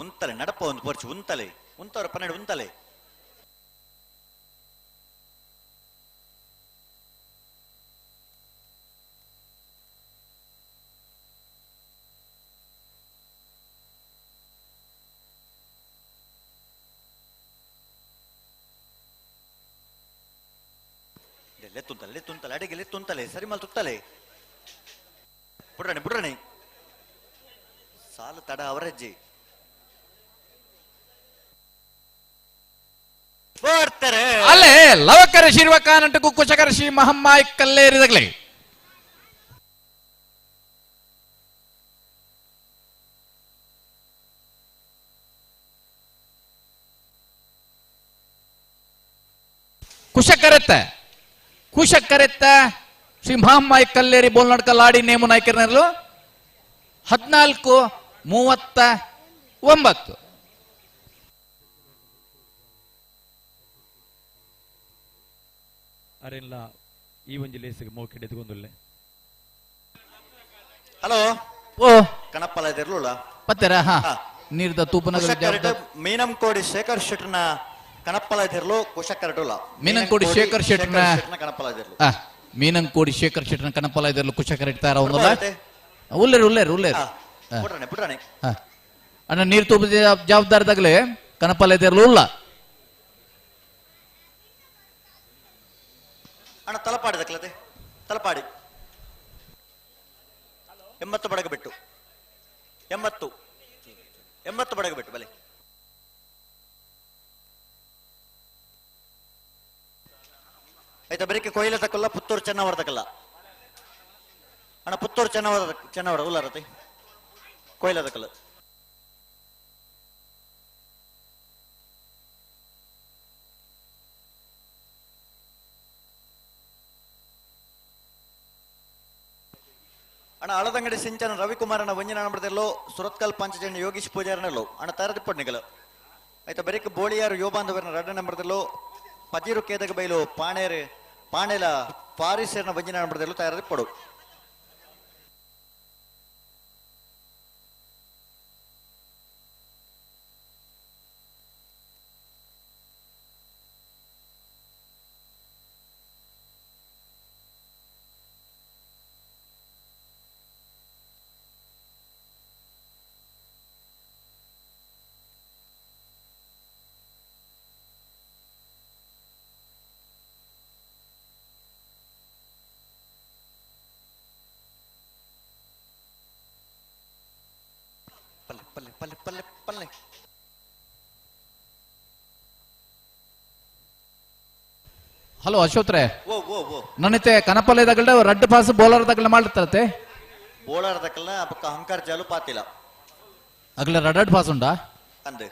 ಉಂತಲೆ ನಡಪ ಒಂದು ಪೋರ್ಚು ಉಂತಲೆ ಉಂತವ್ರ ಪನ್ನೆರಡು ಉಂತಲೆ ಲೆತ್ತುಂತಲೆ ಅಡಿಗೆ ಲೆತ್ತುಂತಲೆ ಸರಿ ಮಲ್ ತುತ್ತಲೆ ಬಿಡ್ರಣೆ ಸಾಲು ತಡ ಅವರಜ್ಜಿ ಬರ್ತಾರೆ ಅಲ್ಲೇ ಲವಕರ ಶಿರ್ವಕಾನಂಟು ಕುಶಕರ ಶ್ರೀ ಮಹಮ್ಮಾಯಿ ಕಲ್ಲೇರಿದಗ್ಲೆ ಕುಶಕರೆತ್ತ ಶ್ರೀ ಮಹಮ್ಮಾಯಿ ಕಲ್ಲೇರಿ ಬೋಲ್ನಡ್ಕಲ್ಲಾಡಿ ನೇಮು ನಾಯ್ಕರ್ನರ್ಲು 14:39 ಅರೆಲ್ಲ ಈ ಒಂಜಿ ಲೇಸಿಗೆ ಮೋಕೆ ಎತ್ಕೊಂಡುಲ್ಲೆ ಹಲೋ ಓ ಕಣಪ್ಪಲ ಇದಿರ್ಲುಲ್ಲ ಪತ್ತೆರ ಹಾ ನೀರ್ದ ತೂಪನಗರ ಮೀನಂಕೋಡಿ ಶೇಖರ್ ಶೆಟ್ರನ ಕಣಪ್ಪಲ ಇದಿರ್ಲು ಕುಶಕರಟುಲ ಮೀನಂಕೋಡಿ ಶೇಖರ್ ಶೆಟ್ರನ ಕಣಪ್ಪಲ ಇದಿರ್ಲು ಮೀನಂಕೋಡಿ ಶೇಖರ್ ಶೆಟ್ರನ ಕಣಪ್ಪಲ ಇದಿರ್ಲು ಕುಶಕರ ಇಡ್ತಾರ ಅವನಲ್ಲ ಉಲ್ಲೇರು ಬಿಟ್ರಾಣೆ ಅಣ್ಣ ನೀರ್ ತೂಪ ಜವಾಬ್ದಾರದಾಗಲೇ ಕಣಪ್ಪಲ ಇದಿರ್ಲು ಇಲ್ಲ ಅಣ್ಣ ತಲಪಾಡಿ ದಕ್ಲತೆ ತಲಪಾಡಿ 80 ಬಡಗ ಬಿಟ್ಟು 80 ಬಡಗ ಬಿಟ್ಟು ಬಲೆ ಆಯ್ತಾ ಬರೀಕೆ ಕೊಯ್ಲ ತಕ್ಕಲ್ಲ ಪುತ್ತೂರು ಚೆನ್ನವರ ತಕ್ಕಲ್ಲ ಅಣ್ಣ ಪುತ್ತೂರು ಚೆನ್ನವರ ಉಲ್ಲಾರತೆ ಕೊಯ್ಲ ತಕ್ಕಲ್ಲ ಅಣ್ಣ ಅಳದಂಗಡಿ ಸಿಂಚನ ರವಿಕುಮಾರನ ವಂಜನಾನಂಬರದಲ್ಲೋ ಸುರತ್ಕಲ್ ಪಂಚಜನ್ಯ ಯೋಗೀಶ್ ಪೂಜಾರನಲ್ಲೋ ಅಣ್ಣ ತರದಿಪ್ಪಣ್ಣೆಗಳು ಆಯ್ತಾ ಬರೀಕ್ ಬೋಳಿಯಾರು ಯೋಬಾಂಧವರನ 2 ನಂಬರದಲ್ಲೋ ಪಜೀರು ಕೇದಗ ಬೈಲು ಪಾಣೇಲ ಪಾರಿಸೇರ್ನ ವಂಜನಾನಂಬರದಲ್ಲೋ ತಯಾರದಿಪ್ಪಡು ಪಲ್ಲೆ ಹಲೋ ಅಶೋತ್ರೆ ನನ್ನಿತೆ ಕನಪಲ್ಯದಾಗಲ್ಡ ರೆಡ್ ಪಾಸ್ ಬೌಲರ್ ದಾಗಲ ಮಾಡಿರ್ತಾರತೆ ಬೋಳರ್ ದಕ್ಕಲ್ಲ ಅಬ್ಬಕ್ಕ ಹಂಕಾರ ಜಾಲು ಪಾತಿಲ್ಲ ಅಗಲ ರೆಡ್ ಪಾಸ್ ಉಂಡಾ ಅಂದೆ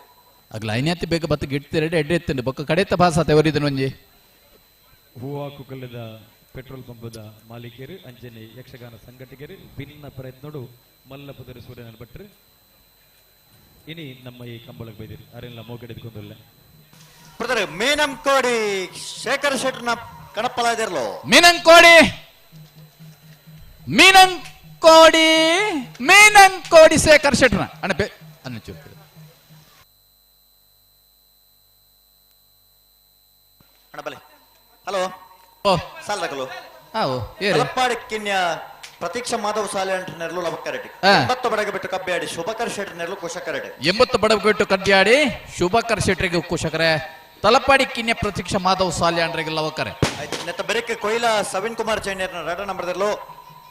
ಅಗಲ ಐನ್ಯಾತಿ ಬೇಗ ಬತ್ತ ಗಿಡ್ತಿರಡೆ ಎಡ್ಡೆ ಎತ್ತಂಡು ಬೊಕ್ಕ ಕಡೆತ ಪಾಸ್ ಆತ ಎವರಿದನು ಒಂಜಿ ಹೂವಾಕು ಕಲ್ಲದ ಪೆಟ್ರೋಲ್ ಪಂಪದ ಮಾಲೀಕರು ಅಂಜನೆ ಯಕ್ಷಗಾನ ಸಂಘಟಕರು ಭಿನ್ನ ಪ್ರಯತ್ನಡು ಮಲ್ಲಪುದರ ಸೂರ್ಯನ ಭಟ್ರು ಇನಿ ನಮ್ಮ ಈ ಕಂಬಳಕ್ಕೆ ಬೈದಿರಿ ಅರೆಲ್ಲ ಮೋಕೆಡೆದುಕೊಂಡಲ್ಲ ಬ್ರದರ್ ಮೀನಂಕೋಡಿ ಶೇಖರ್ ಶೆಟ್ರನ ಕಣಪ್ಪಲ ಇದಿರ್ಲು ಮೀನಂಕೋಡಿ ಶೇಖರ್ ಶೆಟ್ರನ ಅಣ್ಣ ಅನ್ನ ಚೂರು ಅಣ್ಣ ಬಲೆ ಹಲೋ ಓ ಸಾಲ್ದಕಲು ಏರಿ ತಲಪಾಡಿ ಕಿನ್ಯ ಪ್ರತೀಕ್ಷಾ ಮಾಧವ್ ಸಾಲೆ ಅಂತ ನೆರಳು ಲಬಕ್ಕರಟಿ 80 ಬಡಗ ಬಿಟ್ಟು ಕಬ್ಬಿಯಾಡಿ ಶುಭಕರ್ ಶೆಟ್ಟಿ ನೆರಳು ಕುಶಕರಟಿ 80 ಬಡಗ ಬಿಟ್ಟು ಕಡ್ಯಾಡಿ ಶುಭಕರ್ ಶೆಟ್ರಿಗೆ ಕುಶಕರೆ ತಲಪಾಡಿ ಕಿನ್ಯ ಪ್ರತೀಕ್ಷಾ ಮಾಧವ್ ಸಾಲೆ ಅಂಡ್ರಿಗೆ ಲವಕರೆ ಆಯ್ತು ನೆತ್ತ ಬೆರಕೆ ಕೊಯ್ಲ ಸವಿನ್ ಕುಮಾರ್ ಚೈನ್ಯರ್ನ 2 ನಂಬರ್ದಲ್ಲೋ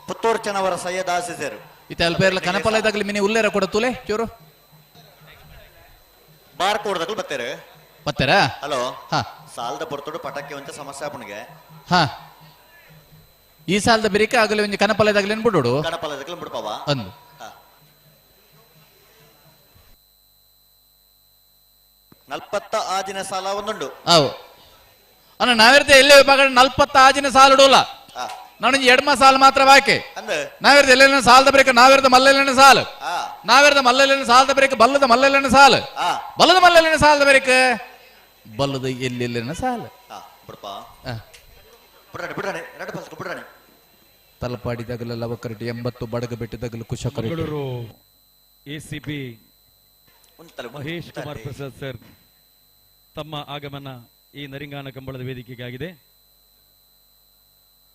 ಪುತ್ತೂರು ಚೆನ್ನವರ ಸಯ್ಯದ್ ಆಸಿಸೇರು ಇತ ಅಲ್ಪೇರ್ಲ ಕನಪಲದಾಗಲಿ ಮಿನಿ ಉಲ್ಲೇರ ಕೊಡತುಲೆ ಚೂರು ಬಾರ್ ಕೋಡ್ದಾಗಲು ಬತ್ತೇರು ಬತ್ತೇರಾ ಹಲೋ ಹಾ ಸಾಲದ ಪೊರ್ತೋಡು ಪಟಾಕಿ ಅಂತ ಸಮಸ್ಯೆ ಆಪನಿಗೆ ಹಾ ಈ ಸಾಲದ ಬೆರಿಕೆ ಆಗಲೇ ಒಂದು ಕನಪಲದಾಗಲಿ ಬಿಡೋಡು ಕಣಪಲದಕ್ಕಲು ಬಿಡ್ಪಾವ ಅಂದು 40 ಆಜಿನ ಸಾಲ ಒಂದುಂಡು ಅವು ಅಣ್ಣ ನಾವಿರ್ತ ಎಲ್ಲೇ ವಿಭಾಗ 40 ಆಜಿನ ಸಾಲ ಇಡೋಲ್ಲ ನಾನು ಎಡ್ಮ ಸಾಲ ಮಾತ್ರ ಬಾಕಿ ಅಂದೆ ನಾವಿರ್ದ ಎಲ್ಲೆಲ್ಲ ಸಾಲದ ಬ್ರೇಕ್ ನಾವಿರ್ದ ಮಲ್ಲೆಲ್ಲಿನ ಸಾಲು ನಾವಿರ್ದ ಮಲ್ಲೆಲ್ಲಿನ ಸಾಲದ ಬ್ರೇಕ್ ಬಲ್ಲದ ಮಲ್ಲೆಲ್ಲಿನ ಸಾಲು ಬಲ್ಲದ ಮಲ್ಲೆಲ್ಲಿನ ಸಾಲದ ಬ್ರೇಕ್ ಬಲ್ಲದ ಎಲ್ಲೆಲ್ಲಿನ ಸಾಲು ಬಿಡ್ಪಾ ಬಿಡ್ರಾಣೆ ರೆಡ್ ಪಾಸ್ ಬಿಡ್ರಾಣೆ ತಲಪಾಡಿದಾಗಲ ಲವಕರಟಿ 80 ಬಡಗ ಬೆಟ್ಟದಾಗಲು ಕುಶಕರಟಿ ಎಸಿಪಿ ಮಹೇಶ್ ಕುಮಾರ್ ಪ್ರಸಾದ್ ಸರ್ ತಮ್ಮ ಆಗಮನ ಈ ನರಿಂಗಾನ ಕಂಬಳದ ವೇದಿಕೆಗಾಗಿದೆ.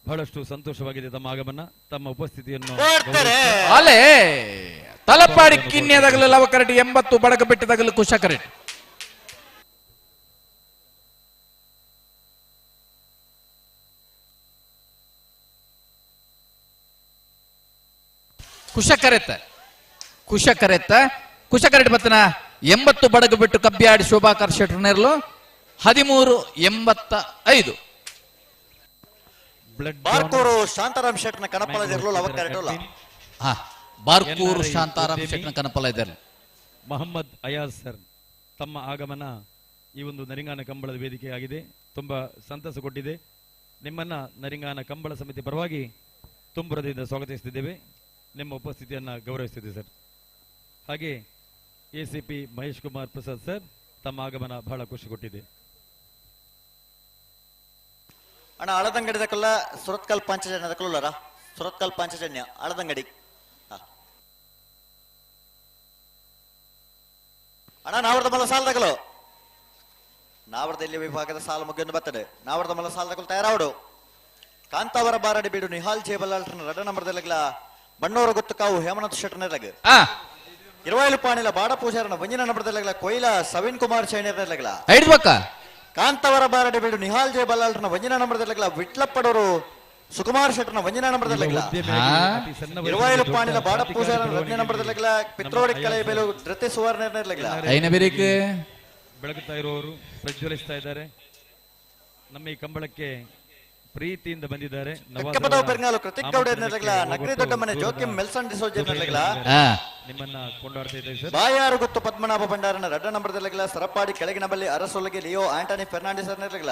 ಬಹಳಷ್ಟು ಸಂತೋಷವಾಗಿದೆ ತಮ್ಮ ಆಗಮನ, ತಮ್ಮ ಉಪಸ್ಥಿತಿಯನ್ನು. ಅಲೆ ತಲಪಾಡಿ ಕಿನ್ಯದಾಗಲು ಲವಕರಟಿ 80 ಬಡಗ ಬೆಟ್ಟದಾಗಲು ಕುಶಕರಟಿ. ಕುಶಕರೆಟ್ ಬತ್ತನ 80 ಬಡಗು ಬಿಟ್ಟು ಕಬ್ಬಿಯಾಡಿ ಶೋಭಾಕರ್ ಶೆಟ್ರು ನೆರಲು 13-85. ಬಾರ್ಕೂರು ಶಾಂತಾರಾಮ್ ಶೆಟ್ನ ಕನಪಲದಿರಲು ಅವಕಾರಲ್ಲ. ಬಾರ್ಕೂರು ಶಾಂತಾರಾಮ್ ಶೆಟ್ನ ಕನಪಲದಿರಲು. ಮೊಹಮ್ಮದ್ ಅಯಾಜ್ ಸರ್ ತಮ್ಮ ಆಗಮನ ಈ ಒಂದು ನರಿಂಗಾನ ಕಂಬಳದ ವೇದಿಕೆಯಾಗಿದೆ. ತುಂಬಾ ಸಂತಸ ಕೊಟ್ಟಿದೆ. ನಿಮ್ಮನ್ನ ನರಿಂಗಾನ ಕಂಬಳ ಸಮಿತಿ ಪರವಾಗಿ ತುಂಬ ಹೃದಯದಿಂದ ಸ್ವಾಗತಿಸುತ್ತಿದ್ದೇವೆ. ನಿಮ್ಮ ಉಪಸ್ಥಿತಿಯನ್ನ ಗೌರವಿಸುತ್ತಿದೆ ಸರ್. ಹಾಗೆ ಎಸಿಪಿ ಮಹೇಶ್ ಕುಮಾರ್ ಪ್ರಸಾದ್ ಸರ್ ತಮ್ಮ ಆಗಮನ ಬಹಳ ಖುಷಿ ಕೊಟ್ಟಿದೆ. ಅಣ್ಣ ಅಳದಂಗಡಿದಕ್ಕಲ್ಲ ಸುರತ್ಕಲ್ ಪಾಂಚಜನ್ಯದಕ್ಕಲ್ಲ ಸುರತ್ಕಲ್ ಪಾಂಚಜನ್ಯ ಅಳದಂಗಡಿ ಅಣ್ಣ ನಾವರ್ದ ಮಲ್ಲ ಸಾಲದಗಲು ನಾವರ್ದ ಇಲ್ಲಿ ವಿಭಾಗದ ಸಾಲ ಮುಗಿಯೊಂದು ಬರ್ತದೆ. ನಾವರ್ದ ಮಲ್ಲ ಸಾಲದಗಲು ತಯಾರಾವಡು ಕಾಂತಾವರ ಬಾರಡಿ ಬೀಡು ನಿಹಾಲ್ ಜೇಬಲ್ಲಾಲ್ಟನ ರಡ ನಂಬರ್ದೆಲ್ಲ ಬಣ್ಣೋರ ಗೊತ್ತು ಕಾವು ಹೇಮನಾಥ್ ಶೆಟ್ಟರ್ನೆರಗ 20 ಪಾಣಿಲ ಬಾಡ ಪೂಜಾರನ ವಂಜನ ನಂಬರ್ದೆಲ್ಲ ಕೊಯ್ಲ ಸವಿನ್ ಕುಮಾರ್ ಶೈನರ್ನೆರಗಲ ಕಾಂತಾವರ ಬಾರಡಿ ಬೀಡು ನಿಹಾಲ್ ಜೇಬಲ್ಲಾಲ್ಟನ ವಂಜನ ನಂಬರ್ದೆಲ್ಲ ವಿಟ್ಲಪ್ಪಡವರು ಸುಕುಮಾರ್ ಶೆಟ್ಟರ್ನ ವಂಜನ ನಂಬರ್ದೆಲ್ಲ 20 ಪಾಣಿಲ ಬಾಡ ಪೂಜಾರನ ವಂಜನ ನಂಬರ್ದೆಲ್ಲ ಪಿತ್ರೋಡಿ ಕಲೆ ಬೇಲು ಧೃತಿ ಸುವರ್ಣರ್ನೆರಗಲ ಬೆಳಗುತ್ತಾ ಇರುವವರು ಪ್ರಜ್ವಲಿಸ್ತಾ ಇದ್ದಾರೆ. ನಮ್ಮ ಈ ಕಂಬಳಕ್ಕೆ ಪ್ರೀತಿಯಿಂದ ಬಂದಿದ್ದಾರೆ. ನಿಮ್ಮನ್ನ ಕೊಂಡಾಡ್ತಾ ಇದ್ದೇವೆ ಸರ್. ಬಾಯಾರು ಗೊತ್ತು ಪದ್ಮನಾಭ ಭಂಡಾರನ ರಡ್ಡ ನಂಬರ್ದೆಲ್ಲ ಸರಪಾಡಿ ಕೆಳಗಿನ ಬಲ್ಲಿ ಅರಸೊಲಗೆ ಲಿಯೋ ಆಂಟನಿ ಫೆರ್ನಾಂಡಿಸ್ 17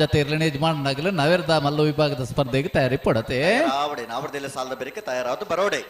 ಜೊತೆ ಇರಲೇ ಯಜಮಾನನಾಗಲು ನವೆರ್ದ ಮಲ್ಲ ವಿಭಾಗದ ಸ್ಪರ್ಧೆಗೆ ತಯಾರಿ ಪಡತೆ. ನಾವರ್ದೆಲ್ಲ ಸಾಲದ ಬೇರೆ ತಯಾರಾದ ಬರೋಡೆ.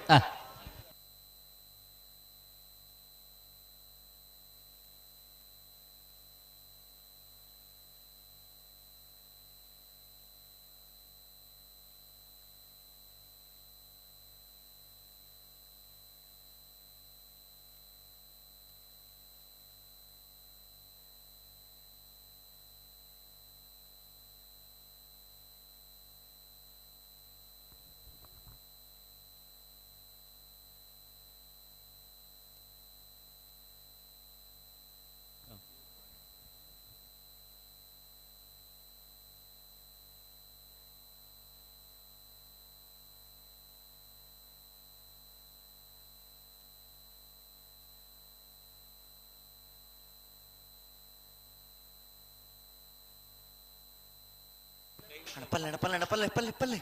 ಪಲ್ಲೆ ಪಲ್ಲೆ ಪಲ್ಲೆ ಪಲ್ಲೆ ಪಲ್ಲೆ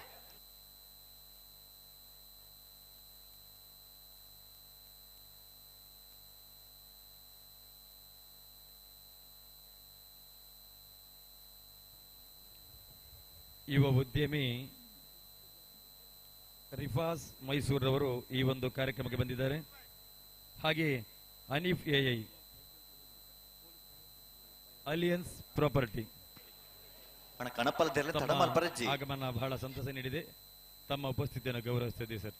ಯುವ ಉದ್ಯಮಿ ರಿಫಾಸ್ ಮೈಸೂರವರು ಈ ಒಂದು ಕಾರ್ಯಕ್ರಮಕ್ಕೆ ಬಂದಿದ್ದಾರೆ. ಹಾಗೆ ಅನೀಫ್ ಎಐ ಅಲಿಯನ್ಸ್ ಪ್ರಾಪರ್ಟಿ ಆಗಮನ ಬಹಳ ಸಂತಸ ನೀಡಿದೆ. ತಮ್ಮ ಉಪಸ್ಥಿತಿಯನ್ನು ಗೌರವಿಸುತ್ತದೆ ಸರ್.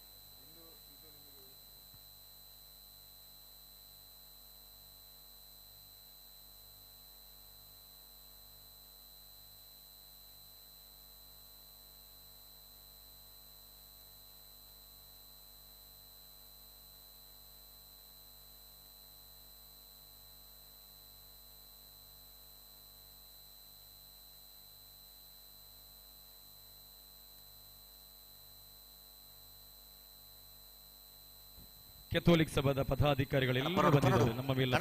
ಕೆಥೋಲಿಕ್ ಸಭಾದ ಪದಾಧಿಕಾರಿಗಳೆಲ್ಲ ಬಂದಿದ್ದಾರೆ. ನಮ್ಮ ಎಲ್ಲ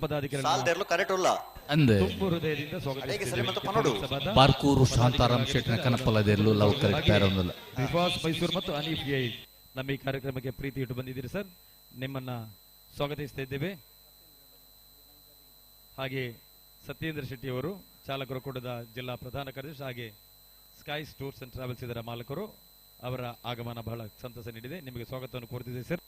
ಪದಾಧಿಕಾರಿಗಳು ತುಂಬು ಹೃದಯದಿಂದ ಸ್ವಾಗತಿಸುತ್ತೇವೆ. ಬಾರ್ಕೂರು ಶಾಂತಾರಾಮ್ ಶೆಟ್ನ ಕನಪಲದೆಲ್ಲೂ ಲವ್ ಕರೆಕ್ಟ್ ರಿಫಾಸ್ ಮೈಸೂರು ಮತ್ತು ಅನೀಫ್ ಎಐ ನಮ್ಮ ಈ ಕಾರ್ಯಕ್ರಮಕ್ಕೆ ಪ್ರೀತಿ ಇಟ್ಟು ಬಂದಿದ್ದೀರಿ ಸರ್. ನಿಮ್ಮನ್ನ ಸ್ವಾಗತಿಸ್ತಾ ಇದ್ದೇವೆ. ಹಾಗೆ ಸತ್ಯೇಂದ್ರ ಶೆಟ್ಟಿ ಅವರು ಚಾಲಕರು ಕೂಡದ ಜಿಲ್ಲಾ ಪ್ರಧಾನ ಕಾರ್ಯದರ್ಶಿ, ಹಾಗೆ ಸ್ಕೈಸ್ ಟೂರ್ಸ್ ಅಂಡ್ ಟ್ರಾವೆಲ್ಸ್ ಇದರ ಮಾಲಕರು, ಅವರ ಆಗಮನ ಬಹಳ ಸಂತಸ ನೀಡಿದೆ. ನಿಮಗೆ ಸ್ವಾಗತವನ್ನು ಕೋರುತ್ತಿದೆ ಸರ್.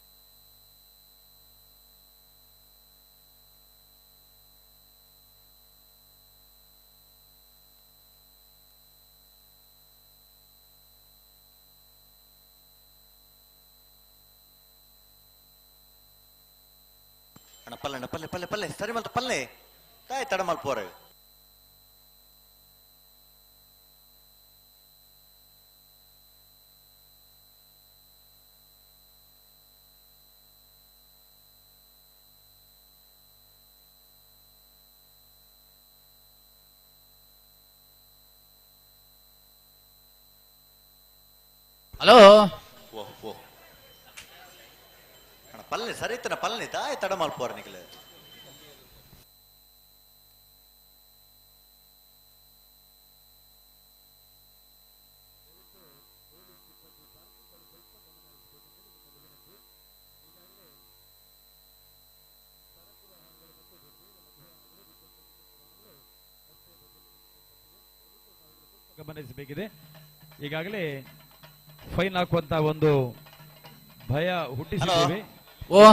ಪಲ್ಲೆ ಪಲ್ಲೆ ಪಲ್ಲೆ ಪಲ್ಲೆ ಸರಿ ಮಲ್ತ ಪಲ್ಲೆ ತಾಯಿ ತಡ ಮಲ್ಪೋರ ಹಲೋ ಪಲ್ಲೆ ಸರಿತನ ಪಲ್ಲೆ ತಾಯಿ ತಡ ಮಲ್ಪೋರ್ ನಿಖಿಲ್ ಗಮನಿಸಬೇಕಿದೆ. ಈಗಾಗಲೇ ಫೈನ್ ಹಾಕುವಂತ ಒಂದು ಭಯ ಹುಟ್ಟಿಸಿದ್ದೇವೆ.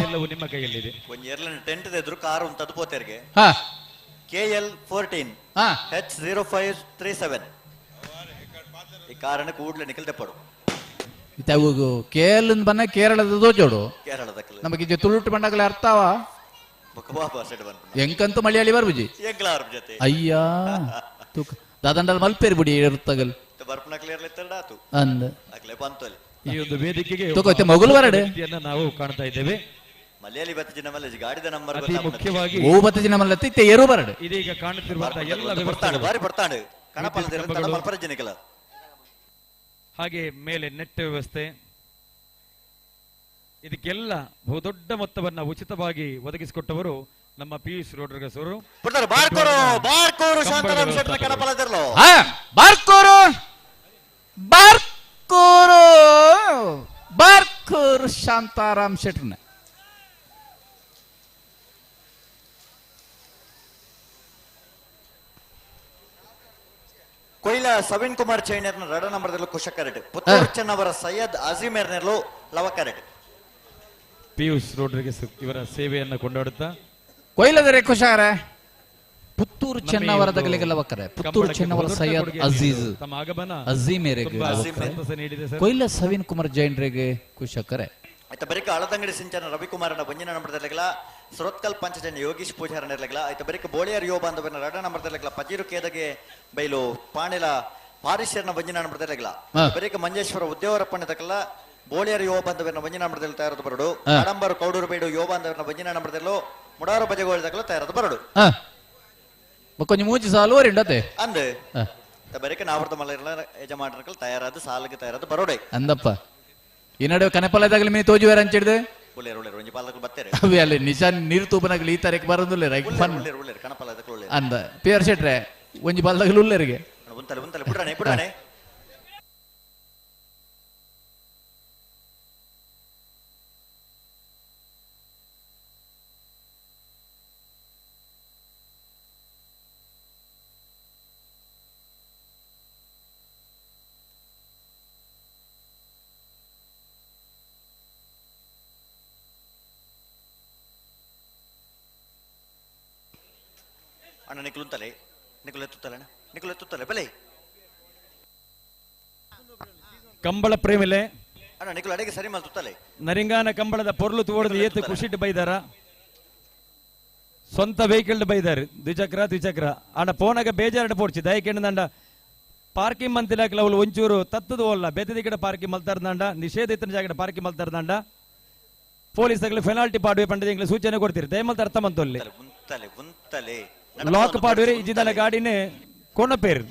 ಎಲ್ಲವೂ ನಿಮ್ಮ ಕೈಯಲ್ಲಿದೆ. ಒಂದು ಎರಲಿನ ಟೆಂಟ್ ಎದುರು ಕಾರು ಒಂದು ತದ್ಪೋತೆರ್ಗೆ KL 14 H0537 ಈ ಕಾರಣ ಕೂಡಲೇ ನಿಖಿಲ್ ತೆಪ್ಪಡು KL ಬನ್ನ ಕೇರಳದ ದೋಜೋಡು ಕೇರಳದ ನಮಗೆ ತುಳುಟು ಬಂಡಾಗಲೇ ಅರ್ಥವ ಎಂಕಂತೂ ಮಲಯಾಳಿ ಬರ್ಬುಜಿ ಜೊತೆ ಅಯ್ಯ ತೂಕ ದಾದಂಡಲ್ ಮಲ್ಪೇರಿ ಬಿಡಿ ಇರುತ್ತಗಲ್ ಬರ್ಪನ ಕ್ಲಿಯರ್ ಲೆತ್ತರ್ಡಾತು ಅಂದ ಅಕ್ಲೆ ಬಂತೋಲಿ ಈ ಒಂದು ವೇದಿಕೆಗೆ ತಗೋತೆ ಮಗುಲು ಬರಡೆ ನಾವು ಕಾಣ್ತಾ ಇದ್ದೇವೆ. ಮಲಯಾಳಿ ಬತ್ತಜಿನ ಮಲ್ಲಜಿ ಗಾಡಿದ ನಂಬರ್ ಅತಿ ಮುಖ್ಯವಾಗಿ ಓ ಬತ್ತಜಿನ ಮಲ್ಲತ್ತಿ ಇತ್ತೆ ಏರು ಬರಡೆ ಇದೀಗ ಕಾಣುತ್ತಿರುವಂತಹ ಎಲ್ಲ ಬರ್ತಾನೆ ಬಾರಿ ಬರ್ತಾನೆ ಕಣಪಲ್ದ ತಡ ಮಲ್ಪರಜಿನಿಕಲ ಹಾಗೆ ಮೇಲೆ ನೆಟ್ ವ್ಯವಸ್ಥೆ ಇದಕ್ಕೆಲ್ಲ ಬಹುದೊಡ್ಡ ಮೊತ್ತವನ್ನ ಉಚಿತವಾಗಿ ಒದಗಿಸಿಕೊಟ್ಟವರು ನಮ್ಮ ಪಿಯೂಷ್ ರೋಡ್ರಿಗಸ್ ಅವರು. ಬಾರ್ಕೋರು ಶಾಂತಾರಾಮ್ ಶೆಟ್ಟಿ ಕಣಪಲದಿರಲು ಬಾರ್ಕೋರು ಬಾರ್ಕೋರು ಬಾರ್ಕೋರು ಶಾಂತಾರಾಮ್ ಶೆಟ್ರನ ಕೊಯ್ಲ ಸವಿನ್ ಕುಮಾರ್ ಚೈನರ್ನ ರಡ ನಂಬರ್ದಲ್ಲೂ ಕುಶಕರಡ್ ಪುತ್ತೂರು ಚೆನ್ನವರ ಸೈಯದ್ ಅಜೀಮೇರ್ನಲ್ಲೂ ಲವಕರಡ್ ಪಿಯೂಷ್ ರೋಡ್ರಿಗಸ್ ಇವರ ಸೇವೆಯನ್ನು ಕೊಂಡಾಡುತ್ತಾ ಕೊಯ್ಲದರೆ ಕುಶಾರೆ ಪುತ್ತೂರು ಚೆನ್ನವರದಗಲಿಗೆ ಲವಕರೆ ಪುತ್ತೂರು ಚೆನ್ನವರ ಸೈಯದ್ ಅಜೀಜ್ ತಮ್ಮ ಆಗಮನ ಅಜೀಮೇರೆಗೆ ಕೊಯ್ಲ ಸವಿನ್ ಕುಮಾರ್ ಜೈನ್ರಿಗೆ ಕುಶಕರೆ ಆಯ್ತ ಬರಿಕ ಅಳದಂಗಡಿ ಸಿಂಚನ ರವಿಕುಮಾರನ ಬಂಜಿನ ನಂಬರ್ದಲ್ಲಿಗಲ ಸುರತ್ಕಲ್ ಪಂಚಜನ್ಯ ಯೋಗೀಶ್ ಪೂಜಾರ ನಿರ್ಲಗಲ ಆಯ್ತ ಬರಿಕ ಬೋಳಿಯರ್ ಯೋ ಬಾಂಧವನ ರಡ ನಂಬರ್ದಲ್ಲಿಗಲ ಪಜೀರು ಕೇದಗೆ ಬೈಲು ಪಾಣಿಲ ಪಾರಿಶ್ಯರ್ನ ಬಂಜಿನ ನಂಬರ್ದಲ್ಲಿಗಲ ಬರಿಕ ಮಂಜೇಶ್ವರ ಉದ್ಯೋಗರಪ್ಪಣದಕಲ್ಲ ಬೋಳಿಯರ್ ಯುವ ಬಾಂಧವನ ಬಂಜಿನ ನಂಬರ್ದಲ್ಲಿ ತಯಾರದ ಬರಡು ಆಡಂಬರು ಕೌಡೂರು ಬೇಡು ಯುವ ಬಾಂಧವನ ಬಂಜಿನ ನಂಬರ್ದಲ್ಲೂ ಮುಡಾರು ಬಜೆಗೋಳಿದಕಲ್ಲ ತಯಾರದ ಬರಡು ಕೊಂಚ ಮೂಜಿ ಸಾಲು ರೆಂಡತೆ ಅಂದೆ ಬರಿಕ ನಾವರ್ತ ಮಲ್ಲ ಯಜಮಾನರಕಲ್ ತಯಾರಾದ ಸಾಲಿಗೆ ತಯಾರಾದ ಬರೋಡೆ ಅಂದಪ್ಪ ಈ ನಡುವೆ ಕನಪಲದಾಗಲಿ ಮೀನು ತೋಜುವೇರ ಅಂಚಿಡ್ದೆ ಉಳ್ಳೇರು ಉಳ್ಳೇರು ಒಂಜಿ ಪಾಲಕ್ಕೆ ಬತ್ತೇರೆ ಅವೆ ಅಲ್ಲಿ ನಿಶಾನ್ ನೀರು ತೂಪನಾಗಲಿ ಈ ತಾರೀಕು ಬರೋದಿಲ್ಲ ರೈಟ್ ಫನ್ ಉಳ್ಳೇರು ಉಳ್ಳೇರು ಕನಪಲದಕ್ಕೆ ಉಳ್ಳೇರು ಅಂದ ಪೇರ್ ಶೆಟ್ರೆ ಒಂಜಿ ಪಾಲದಾಗಲಿ ಉಳ್ಳೇರಿಗೆ ಉಂತಲೆ ಉಂತಲೆ ಬಿಡಾನೆ ಬಿಡಾನೆ ಅಣ್ಣ ನಿಖಲುಂತಲೆ ನಿಖಲೆತ್ತುತ್ತಲೆ ಬೆಲೆ ಕಂಬಳ ಪ್ರೇಮಿಲೆ ಅಣ್ಣ ನಿಖಲು ಅಡಿಗೆ ಸರಿ ಮಲ್ತುತ್ತಲೆ ನರಿಂಗಾನ ಕಂಬಳದ ಪೊರ್ಲು ತೋಡದು ಏತು ಖುಷಿಟ್ಟು ಬೈದಾರ ಸ್ವಂತ ವೆಹಿಕಲ್ ಬೈದಾರು ದ್ವಿಚಕ್ರ ಆಡ ಪೋನಾಗ ಬೇಜಾರಡ ಪೋಡ್ಚಿ ದಯಕೆಂಡ ಪಾರ್ಕಿಂಗ್ ಮಂತಿಲಾಕಲ ಅವಳು ಒಂಚೂರು ತತ್ತದು ಓಲ್ಲ ಬೆತ್ತದಿ ಕಡೆ ಪಾರ್ಕಿಂಗ್ ಮಲ್ತಾರ್ದಂಡ ನಿಷೇಧಿತ ಜಾಗಡ ಪಾರ್ಕಿಂಗ್ ಮಲ್ತಾರ್ದಂಡ ಪೊಲೀಸಗಳು ಪೆನಾಲ್ಟಿ ಪಾಡುವೆ ಪಂಡಿತ ಸೂಚನೆ ಕೊಡ್ತೀರಿ ದಯಮಲ್ತ ಅರ್ಥ ಮಂತೊಲ್ಲಿ ಲಾಕ್ ಪಾಡುವೆ ಇಜಿದಲ ಗಾಡಿನೇ ಕೊಣಪೇರು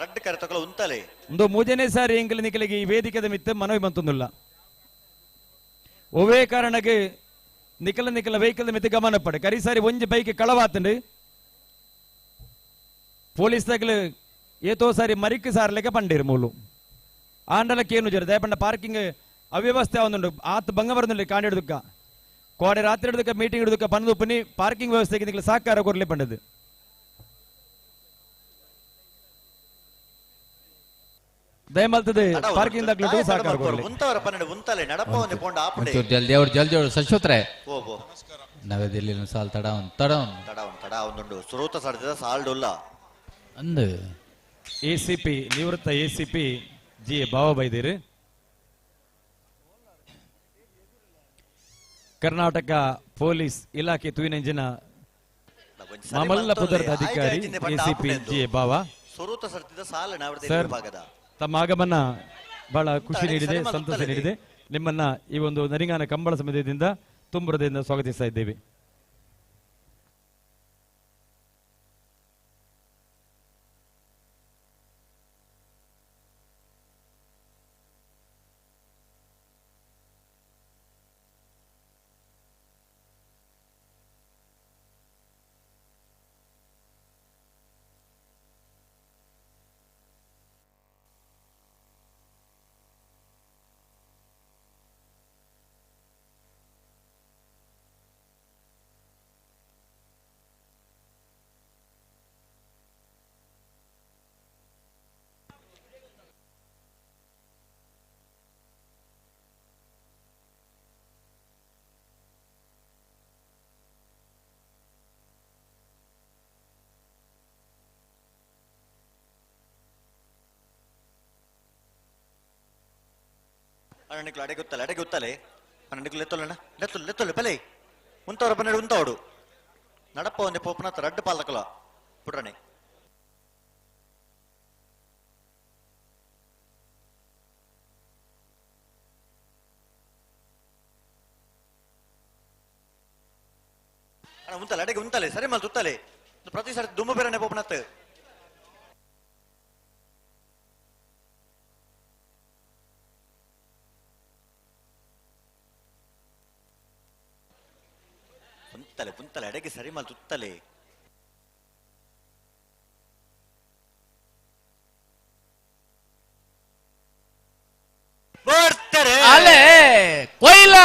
ರಡ್ಡು ಕರೆ ತಗೊಳ ಉಂತಲೆ ಒಂದು ಮೂಜನೇ ಸಾರಿ ಎಂಕಲ್ ನಿಕಲಿಗೆ ಈ ವೇದಿಕೆದ ಮಿತ್ತ ಮನವಿ ಬಂತುಂದುಲ್ಲ ಒವೇ ಕಾರಣಕ್ಕೆ ನಿಕಲ ವೆಹಿಕಲ್ ಮಿತ್ತ ಗಮನ ಪಡೆ ಕರಿ ಸಾರಿ ಒಂಜಿ ಬೈಕ್ ಕಳವಾತಂಡು ಪೊಲೀಸ್ ತಗಲು ಏತೋ ಸಾರಿ ಮರಿಕ್ ಸಾರ್ಲೆಗೆ ಪಂಡೇರು ಮೂಲು ಆಂಡಲಕ್ಕೆ ಏನು ಜರ ದಯಪಂಡ ಪಾರ್ಕಿಂಗ್ ಅವ್ಯವಸ್ಥೆ ಅವನುಂಡು ಆತ ಬಂಗ ಬರದಲ್ಲಿ ಕಾಣಿಡುದಕ್ಕ ಕೋಡೆ ರಾತ್ರಿ ಹಿಡಿದಕ್ಕ ಮೀಟಿಂಗ್ ಹಿಡಿದಕ್ಕ ಬಂದು ಪನಿ ಪಾರ್ಕಿಂಗ್ ವ್ಯವಸ್ಥೆಗೆ ನಿಕಲು ಸಹಕಾರ ಕೊರ್ಲೆ ಪಂಡದು ದಯಮಲ್ತದೆ ಪಾರ್ಕಿಂಗ್ ದಾಖಲೆ ಸಹಕಾರ ಕೊರ್ಲೆ ಉಂತವರ ಪನ್ನಡೆ ಉಂತಲೆ ನಡಪ ಒಂದು ಪೊಂಡ ಆಪಡೆ ಜಲ್ದಿ ಅವ್ರು ಸಶ್ವತ್ರೆ ನವದೆಹಲಿನ ಸಾಲ್ ತಡ ಒಂದುಂಡು ಸುರೂತ ಸಾಡಿದ ಸಾಲ್ಡುಲ್ಲ ಅಂದು ಎಸಿಪಿ ನಿವೃತ್ತ ಎಸಿಪಿ ಜಿ ಬಾವ ಬೈದೇರು ಕರ್ನಾಟಕ ಪೊಲೀಸ್ ಇಲಾಖೆ ತೂಯಿನಂಜಿನ ಮಮಲ್ಲ ಪುದರದ ಅಧಿಕಾರಿ ಎಸಿಪಿ ಜಿ ಬಾವ ಸುರೂತ ಸರ್ತಿದ ಸಾಲ ಸರ್ ತಮ್ಮ ಆಗಮನ ಬಹಳ ಖುಷಿ ನೀಡಿದೆ, ಸಂತೋಷ ನೀಡಿದೆ. ನಿಮ್ಮನ್ನ ಈ ಒಂದು ನರಿಂಗಾನ ಕಂಬಳ ಸಮಿತಿಯಿಂದ ತುಂಬ ಹೃದಯದಿಂದ ಸ್ವಾಗತಿಸ್ತಾ ಇದ್ದೇವೆ. ಅಣ್ಣನಿಕ್ಲು ಅಡೆಗೆ ಗೊತ್ತಲೆ ಅಣ್ಣನಿಕ್ಲು ಎತ್ತೊಲ್ಲಣ್ಣ ಲೆತ್ತೊಲ್ಲೆ ಪಲೆ ಉಂತವ್ರ ಬನ್ನೇಡು ಉಂತವಡು ನಡಪ್ಪ ಒಂದೇ ಪೋಪನತ್ತ ರಡ್ಡು ಪಾಲಕಲ ಪುಟ್ರಣೆ ಅಣ್ಣ ಉಂತಲೆ ಅಡೆಗೆ ಉಂತಲೆ ಸರಿ ಮಲ್ ತುತ್ತಲೆ ಪ್ರತಿ ಸಾರಿ ದುಮ್ಮ ಬೇರೆ ಪೋಪನತ್ತ ಪುಂತಲೆ ಅಡೆಗೆ ಸರಿ ಮಲ್ ತುತ್ತಲೆ ಅಲೆ ಕೊಯ್ಲಾ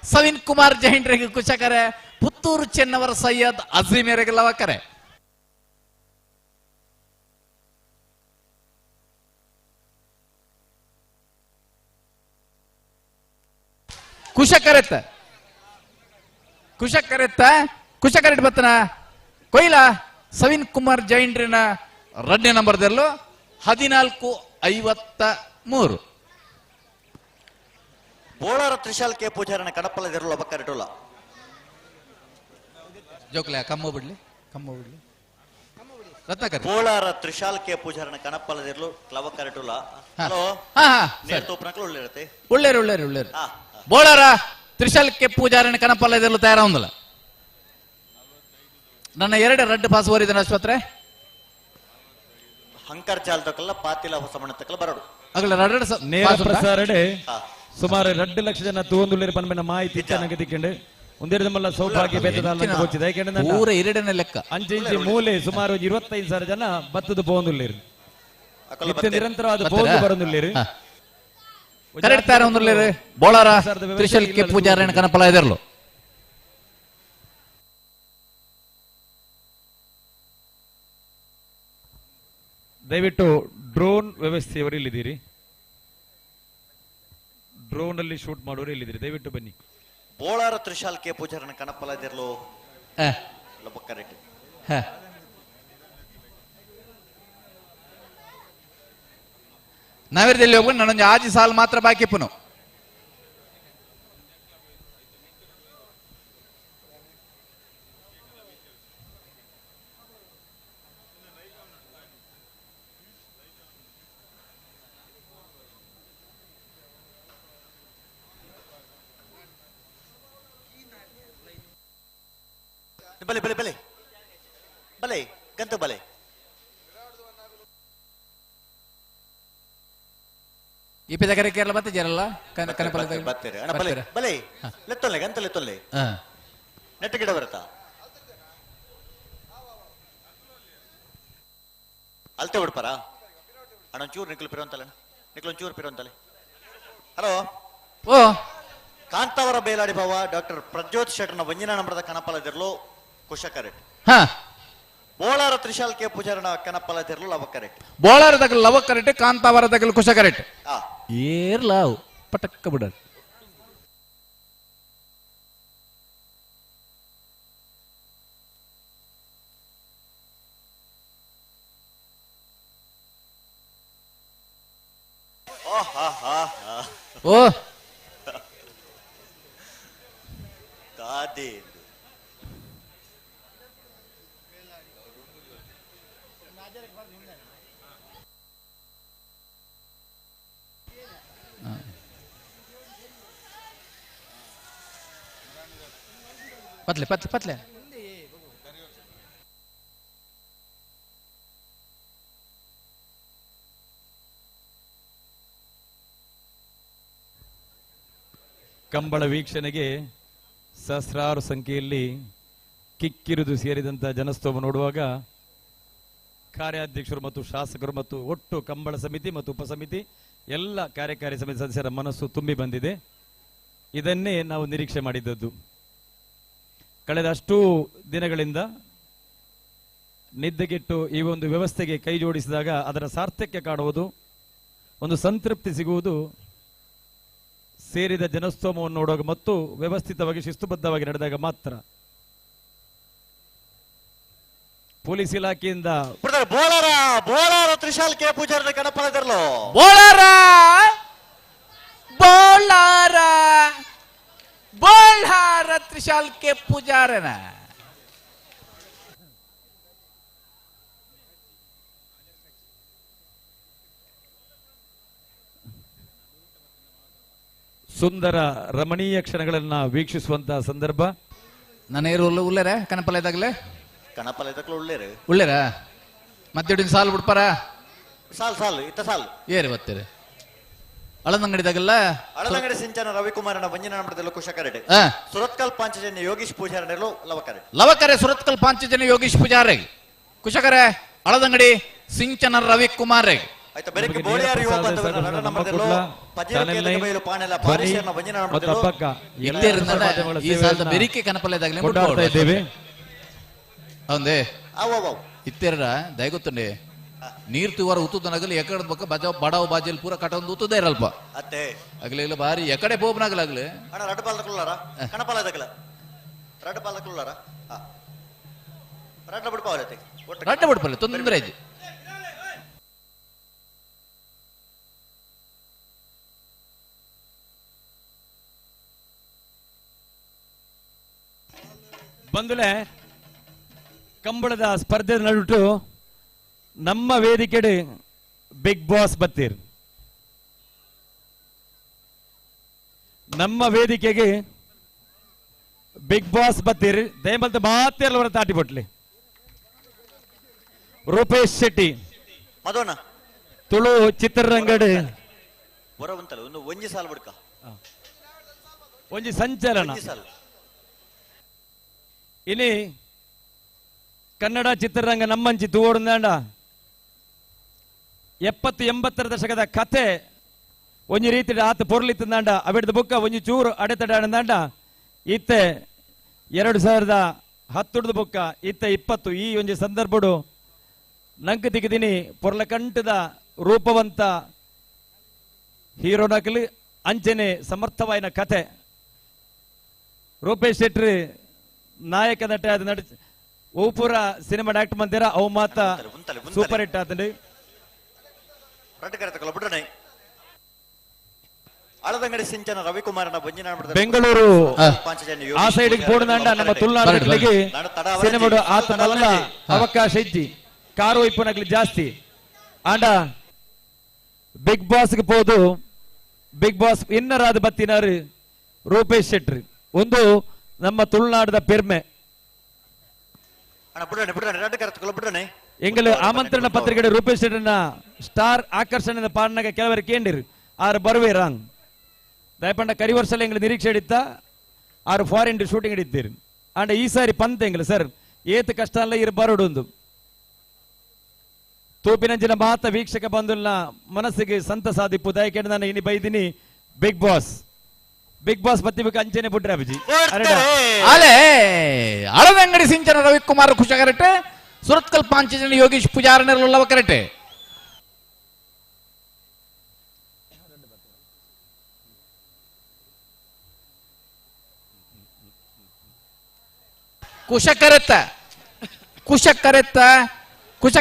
ಸವಿನ್ ಕುಮಾರ್ ಜೈನ್ರಿಗೆ ಕುಶಕರೆ ಪುತ್ತೂರು ಚೆನ್ನವರ ಸೈಯದ್ ಅಜೀಮೇರಿಗೆ ಲವಕರೆ ಕುಶಕರೆಟ್ ಬತ್ತನ ಕೊಯ್ಲ ಸವಿನ್ ಕುಮಾರ್ ಜೈನ್ರಿನ 2ನೇ ನಂಬರ್ದಲ್ಲೂ 14:53 ಬೋಳಾರ ತ್ರಿಶಾಲ್ ಕೆ ಪೂಜಾರನ ಕಡಪಲ್ಲದಿರಲು ಬಕ್ಕರಿಟುಲ್ಲ ಜೋಕ್ಲೆ ಕಮ್ಮು ಬಿಡ್ಲಿ ರತ್ನಾಕರ್ ಬೋಳಾರ ತ್ರಿಶಾಲ್ ಕೆ ಪೂಜಾರನ ಕಣಪ್ಪಲ್ಲದಿರಲು ಕ್ಲವಕ್ಕರಿಟುಲ್ಲ ಹಲೋ ನೇರ್ ತೋಪನಕಲು ಒಳ್ಳೆರತೆ ಒಳ್ಳೆರು ಬೋಳಾರ ತ್ರಿಶಾಲ್ ಕೆ ಪೂಜಾರನ ಕಣಪ್ಪಲ್ಲದಿರಲು ತಯಾರ ಒಂದಲ್ಲ ನನ್ನ 2 ರಡ್ಡು ಪಾಸ್ ಓರಿದನ ಆಸ್ಪತ್ರೆ ಹಂಕರ್ ಚಾಲ್ ತಕಲ್ಲ ಪಾತಿಲ ಹೊಸ ಮಣ್ಣ ತಕಲ್ಲ ಬರಡು ಅಗಲ ರಡ್ಡ ನೇರ ಪ್ರಸಾರಡೆ ಸುಮಾರು 2 ಲಕ್ಷ ಜನ ತೂಂದುಳ್ಳಿರ ಪನ್ಮೆನ ಮಾಹಿತಿ ಚೆನ್ನಾಗಿ ತಿಕ್ಕೊಂಡು ಒಂದೆರಡು ಮಲ್ಲ ಸೌಭಾಗ್ಯ ಬೇತದಾಲ ಹೋಚಿದೆ ಯಾಕೆಂದ್ರೆ ಪೂರ 2ನೇ ಲೆಕ್ಕ ಅಂಚೆ ಮೂಲೆ ಸುಮಾರು 25,000 ಜನ ಬತ್ತದ ಪೋಂದುಳ್ಳಿರು ನಿರಂತರವಾದ ಪೋಂದು ಬರಂದುಳ್ಳಿರು ಕರೆಕ್ಟ್ ತರ ಒಂದುಳ್ಳಿರು ಬೋಳಾರ ತ್ರಿಶಾಲ್ ಕೆ ಪೂಜಾರನ ಕಣಪ್ಪಲ ಇದರಲು ದಯವಿಟ್ಟು ಡ್ರೋನ್ ವ್ಯವಸ್ಥೆಯವರು ಇಲ್ಲಿದ್ದೀರಿ ಡ್ರೋನ್ ಅಲ್ಲಿ ಶೂಟ್ ಮಾಡೋರು ಇಲ್ಲಿದ್ದೀರಿ ದಯವಿಟ್ಟು ಬನ್ನಿ ಬೋಳಾರ ತ್ರಿಶಾಲ್ ಕೆ ಪೂಜಾರನ ಕಣಪ್ಪಲ್ಲದಿರಲು ಬಕ್ಕರಿಟ್ಟು ನಾವೇರ್ದಲ್ಲಿ ಹೋಗಿ ನಾನೊಂದು ಆಜಿ ಸಾಲ್ ಮಾತ್ರ ಬಾಕಿ ಪುನು ಬಲೆ ಗಂತ ಬಲೆ ಈ ಪೆದಕರೆ ಕೇರಳ ಬತ್ತೆ ಜರಲ್ಲ ಬತ್ತೇರೆ ಅಣ್ಣ ಬಲೆ ಲೆತ್ತೊಲ್ಲೆ ಗಂತ ಲೆತ್ತೊಲ್ಲೆ ನೆಟ್ಟ ಗಿಡ ಬರುತ್ತಾ ಅಲ್ತೆ ಬಿಡ್ಪಾರ ಅಣ್ಣ ಒಂಚೂರು ನಿಕ್ಲು ಪಿರುವಂತಲ್ಲ ನಿಕ್ಲೊಂಚೂರು ಪಿರುವಂತಲೆ ಹಲೋ ಓ ಕಾಂತಾವರ ಬೇಲಾಡಿ ಭಾವ ಡಾಕ್ಟರ್ ಪ್ರಜ್ಯೋತ್ ಶೆಟ್ಟರ್ನ ವಂಜನಾ ನಂಬರದ ಕಣಪ್ಪಲದಿರಲು ಕುಶಕರೆಟ್ ಬೋಳಾರ ತ್ರಿಶಾಲ್ ಕೆ ಪೂಜಾರನ ಕಣಪ್ಪಲದಿರಲು ಲವಕರೆಟ್ ಬೋಳಾರ ದಗಲ್ ಲವಕರೆಟ್ ಕಾಂತಾವರ ದಗಲ್ ಕುಶಕರೆಟ್ ಏರ್ಲಾವ್ ಪಟಕ್ಕ ಬಿಡ ಓ ಕಾದೆ ಪತ್ಲೆ ಕಂಬಳ ವೀಕ್ಷಣೆಗೆ ಸಹಸ್ರಾರು ಸಂಖ್ಯೆಯಲ್ಲಿ ಕಿಕ್ಕಿರಿದು ಸೇರಿದಂತಹ ಜನಸ್ತೋಮ ನೋಡುವಾಗ ಕಾರ್ಯಾಧ್ಯಕ್ಷರು ಮತ್ತು ಶಾಸಕರು ಮತ್ತು ಒಟ್ಟು ಕಂಬಳ ಸಮಿತಿ ಮತ್ತು ಉಪಸಮಿತಿ ಎಲ್ಲ ಕಾರ್ಯಕಾರಿ ಸಮಿತಿ ಸದಸ್ಯರ ಮನಸ್ಸು ತುಂಬಿ ಬಂದಿದೆ. ಇದನ್ನೇ ನಾವು ನಿರೀಕ್ಷೆ ಮಾಡಿದ್ದದ್ದು. ಕಳೆದ ಅಷ್ಟೂ ದಿನಗಳಿಂದ ನಿದ್ದೆಗೆಟ್ಟು ಈ ಒಂದು ವ್ಯವಸ್ಥೆಗೆ ಕೈ ಜೋಡಿಸಿದಾಗ ಅದರ ಸಾರ್ಥಕ್ಯ ಕಾಣುವುದು, ಒಂದು ಸಂತೃಪ್ತಿ ಸಿಗುವುದು ಸೇರಿದ ಜನಸ್ತೋಮವನ್ನು ನೋಡುವಾಗ ಮತ್ತು ವ್ಯವಸ್ಥಿತವಾಗಿ ಶಿಸ್ತುಬದ್ಧವಾಗಿ ನಡೆದಾಗ ಮಾತ್ರ. ಪೊಲೀಸ್ ಇಲಾಖೆಯಿಂದ ಬೋಳಾರ ತ್ರಿಶಾಲ್ ಕೆ ಪೂಜಾರ ಕಣಪ್ಪಲದಿರಲು ಬೋಳಾರ ಬೋಳಾರ ತ್ರಿಶಾಲ್ ಕೆ ಪೂಜಾರನ ಸುಂದರ ರಮಣೀಯ ಕ್ಷಣಗಳನ್ನ ವೀಕ್ಷಿಸುವಂತಹ ಸಂದರ್ಭ. ನಾನೇರು ಉಳ್ಳೇರ ಕನಪಲ್ಯದಾಗಲೇ ಕಣಪಲ್ಯದಕ್ಲು ಉಳ್ಳೇರು ಉಳ್ಳೇರ ಮತ್ತೆ ಸಾಲು ಬಿಡ್ಪಾರ ಸಾಲು ಇತ್ತ ಸಾಲು ಏರಿ ಬತ್ತೇರಿ ಅಳದಂಗಡಿದಾಗಲ್ಲ ಅಳದಂಗಡಿ ಸಿಂಚನ ರವಿಕುಮಾರನ ವಂಜನ ನಮ್ಮದಲ್ಲ ಕುಶಕರಡೆ ಸುರತ್ಕಲ್ ಪಾಂಚಜನ್ಯ ಯೋಗೀಶ್ ಪೂಜಾರನೆಲ್ಲ ಲವಕರೆ ಸುರತ್ಕಲ್ ಪಾಂಚಜನ್ಯ ಯೋಗೀಶ್ ಪೂಜಾರೆ ಕುಶಕರೆ ಅಳದಂಗಡಿ ಸಿಂಚನ ರವಿಕುಮಾರ್ ಆಯ್ತಾ ಬೆರಕೆ ಬೋಳಿಯಾರು ಯುವ ಬಂದವರ ರಣ ನಮ್ಮದಲ್ಲ ಪಜೇರು ಬಯಲು ಪಾನೆಲ್ಲ ಪಾರಿಶರ್ನ ವಂಜನ ನಮ್ಮದಲ್ಲ ಈ ಸಾಲದ ಬೆರಿಕೆ ಕನಪಲ್ಯದಾಗಲೇ ಕೊಂಡಾಡ್ತಾ ಇದ್ದೇವೆ. ಅವಂದೇ ಅವ ಇತ್ತೇರ ದಯಗೊತ್ತಂಡೆ ನೀರ್ ತುವಾರ ಉತ್ತುದ ನಗಲಿ ಎಕಡೆ ಬಕ್ಕ ಬಡಾವ್ ಬಾಜಲ್ ಪೂರ ಕಟೊಂದು ಉತ್ತುದೇ ಇರಲ್ಪ ಅತ್ತೆ ಆಗ್ಲಿಲ್ಲ ಬಾರಿ ಎಕಡೆ ಪೋಬ್ನಾಗಲಾಗ್ಲಿ ಅಣ್ಣ ರಡ್ಡಪಾಲದಕ್ಲುಲ್ಲಾರ ಕಣಪಾಲದಕ್ಲ ರಡ್ಡಪಾಲದಕ್ಲುಲ್ಲಾರ ರಡ್ಡ ಬಿಡ್ಪಾವಲತೆ ರಡ್ಡ ಬಿಡ್ಪಲ್ಲ ತೊಂದ್ರೆ ಇದೆ. ಬಂಧುಲೆ, ಕಂಬಳದ ಸ್ಪರ್ಧೆ ನಡುಟು ನಮ್ಮ ವೇದಿಕೆಡೆ ಬಿಗ್ ಬಾಸ್ ಬತ್ತೀರ್. ನಮ್ಮ ವೇದಿಕೆಗೆ ಬಿಗ್ ಬಾಸ್ ಬತ್ತೀರ್ ದಯಮಂತ ಮಾತೆಲ್ಲವರ ತಾಟಿ ಬಟ್ಲಿ. ರೂಪೇಶ್ ಶೆಟ್ಟಿ ಮದೋಣ ತುಳು ಚಿತ್ರರಂಗಡ್ ಬರವಂತಲ್ಲ ಒಂದು ಒಂಜಿ ಸಾಲ ಬಿಡ್ಕ ಒಂಜಿ ಸಂಚಲನ ಇನಿ ಕನ್ನಡ ಚಿತ್ರರಂಗ ನಮ್ಮಂಚಿ ತೂವೋಡುಂದಾಂಡ 70-80 ದಶಕದ ಕಥೆ ಒಂಜಿ ರೀತಿ ಆತ ಪೊರ್ಲಿತ್ತಂದಾಂಡ ಅವಿಡ್ದ ಬುಕ್ಕ ಒಂಜಿ ಚೂರು ಅಡೆತಡಾಡಂದಾಂಡ ಇತ್ತೆ 2010 ಬುಕ್ಕ ಇತ್ತೆ 20 ಈ ಒಂಜಿ ಸಂದರ್ಭಡು ನಂಕ ದಿಗದಿನಿ ಪೊರ್ಲ ಕಂಟದ ರೂಪವಂತ ಹೀರೋನಕಲಿ ಅಂಚನೆ ಸಮರ್ಥವಾಯಿನ ಕಥೆ ರೂಪೇಶ್ ಶೆಟ್ಟಿ ನಾಯಕ ನಟ ಅದು ನಟ ಓಪುರ ಸಿನಿಮಾ ಡಾಕ್ಟರ್ ಮಂದಿರ ಅವು ಮಾತ ಸೂಪರ್ ಹಿಟ್ ಆತಂಡಿ. ಅಳದಂಗಡಿ ಸಿಂಚನ ರವಿಕುಮಾರನ ಬೆಂಗಳೂರು ಆ ಸೈಡ್ ಬೋಡದಾಂಡ ನಮ್ಮ ತುಳುನಾಡಿಗೆ ಸಿನಿಮಾ ಆತ ನಲ್ಲ ಅವಕಾಶ ಇಜ್ಜಿ ಕಾರು ಇಪ್ಪನಗ್ಲಿ ಜಾಸ್ತಿ ಆಂಡ ಬಿಗ್ ಬಾಸ್ಗೆ ಹೋದು ಬಿಗ್ ಬಾಸ್ ಇನ್ನರಾದ ಬತ್ತಿನಾರು ರೂಪೇಶ್ ಶೆಟ್ಟಿ ಒಂದು ನಮ್ಮ ತುಳುನಾಡದ ಪೆರ್ಮೆ ಎಂಗಲು ಆಮಂತ್ರಣ ಪತ್ರಿಕೆ ರೂಪೇಶ್ ಶೆಟ್ಟಿನ ಸ್ಟಾರ್ ಆಕರ್ಷಣೆ ಪಾಡ್ನಾಗ ಕೆಲವರು ಕೇಂದಿರು ಆರು ಬರುವೆ ರಾಂಗ್ ದಯಪಂಡ ಕರಿ ವರ್ಷಲ ಎಂಗ್ಲು ನಿರೀಕ್ಷೆ ಹಿಡಿತ ಆರು ಫಾರಿನ್ ಶೂಟಿಂಗ್ ಹಿಡಿತೀರಿ ಅಂಡ ಈ ಸಾರಿ ಪಂತ ಎಂಗ್ಲು ಸರ್ ಏತ್ ಕಷ್ಟ ಅಲ್ಲ ಇರು ಬರೋಡೊಂದು ತೂಪಿನಂಚಿನ ಮಾತ ವೀಕ್ಷಕ ಬಂಧುಲ್ನ ಮನಸ್ಸಿಗೆ ಸಂತಸ ದಿಪ್ಪು ದಯಕೆಂಡು ನಾನು ಇನಿ ಬೈದಿನಿ ಬಿಗ್ ಬಾಸ್ ಬತ್ತಿಬೇಕು ಅಂಚನೆ ಬಿಟ್ರೆ ಅಭಿಜಿ ಅಲೆ ಅಳದಂಗಡಿ ಸಿಂಚನ ರವಿಕುಮಾರ್ ಖುಷ ಕರೆಕ್ಟ್ ಸುರತ್ಕಲ್ ಪಾಂಚಜನ್ಯ ಯೋಗೀಶ್ ಪೂಜಾರನೆಲ್ಲವ ಕರೆಕ್ಟ್ ಕುಶ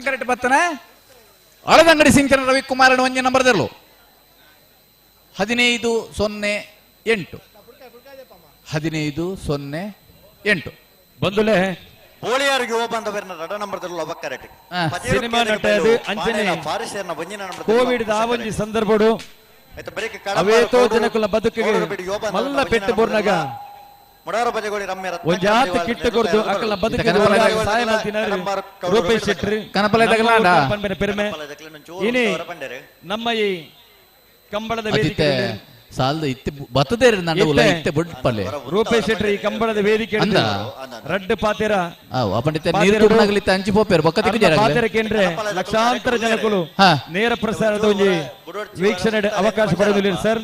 ಕರೆಕ್ಟ್ ಬತ್ತನ ಅಳದಂಗಡಿ ಸಿಂಚನ ರವಿಕುಮಾರ್ ಒಂಜೆ ನಂಬರ್ ದರ್ಲು 1508 ಬಂದುಲೆ ಬೋಳಿಯಾರು ಯುವ ಬಾಂಧವರನ್ನ ರಡ ನಂಬರ್ದಲ್ಲ ಅವಕ್ಕರಟಿ ಸಿನಿಮಾ ನಟದು ಅಂಚನೆ ಕೋವಿಡ್ ದಾವಂಜಿ ಸಂದರ್ಭಡು ಅವೇತೋ ಜನಕುಲ ಬದುಕಿಗೆ ಮಲ್ಲ ಪೆಟ್ಟು ಬೋರ್ನಾಗ ಒಂಜಾತ ಕಿಟ್ಟ ಕೊರ್ದು ಅಕಲ ಬದುಕಿಗೆ ಸಹಾಯ ಮಾಡ್ತಿನಾರು ರೂಪೇಶ್ ಶೆಟ್ಟಿ ಕನಪಲ್ಯದಾಗಲಾಂಡ ಪಂಬೆನ ಪೆರ್ಮೆ ಇನಿ ನಮ್ಮ ಈ ಕಂಬಳದ ವೇದಿಕೆ ಸಾಲದ ಇತ್ತೆ ಬತ್ತದೇ ಇತ್ತೆ ಬುಡ್ಪಲ್ಲೆ ರೂಪೇಶ್ ಶೆಟ್ಟಿ ಈ ಕಂಬಳದ ವೇದಿಕೆ ರಡ್ಡು ಪಾತೆರ ಅಪಂಡಿತ ನೀರು ತುರ್ನಾಗಲಿತ್ತ ಅಂಚಿ ಪೋಪೇರು ಬಕ್ಕ ತಿಕ್ಕಿದ್ದಾರೆ ಪಾತೆರ ಕೇಂದ್ರ ಲಕ್ಷಾಂತರ ಜನಕುಲು ನೇರ ಪ್ರಸಾರದ ಒಂಜಿ ವೀಕ್ಷಣೆ ಅವಕಾಶ ಪಡೆದಿಲ್ಲ ಸರ್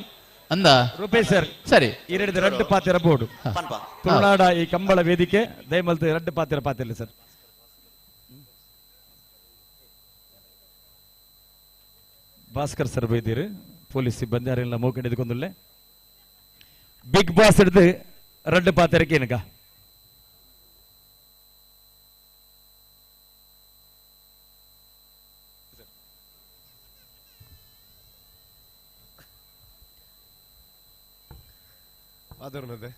ಅಂದ ರೂಪೇಶ್ ಸರ್ ಸರಿ ಇರಡಿದ ರಡ್ಡು ಪಾತೆರ ಬೋರ್ಡು ತುಳುನಾಡ ಈ ಕಂಬಳ ವೇದಿಕೆ ದಯಮಲ್ತ ರಡ್ಡು ಪಾತೆರ ಸರ್ ಭಾಸ್ಕರ್ ಸರ್ ಬೈದಿರು ಪೊಲೀಸ್ ಸಿಬ್ಬಂದಿ ಯಾರೆಲ್ಲ ಮೂಕಂಡಿದ್ಕೊಂದುಲ್ಲೆ ಬಿಗ್ ಬಾಸ್ ಹಿಡಿದು ರಡ್ಡು ಪಾತೆರಕ್ಕೆ ಏನಕ ಅದರ್ನದೆ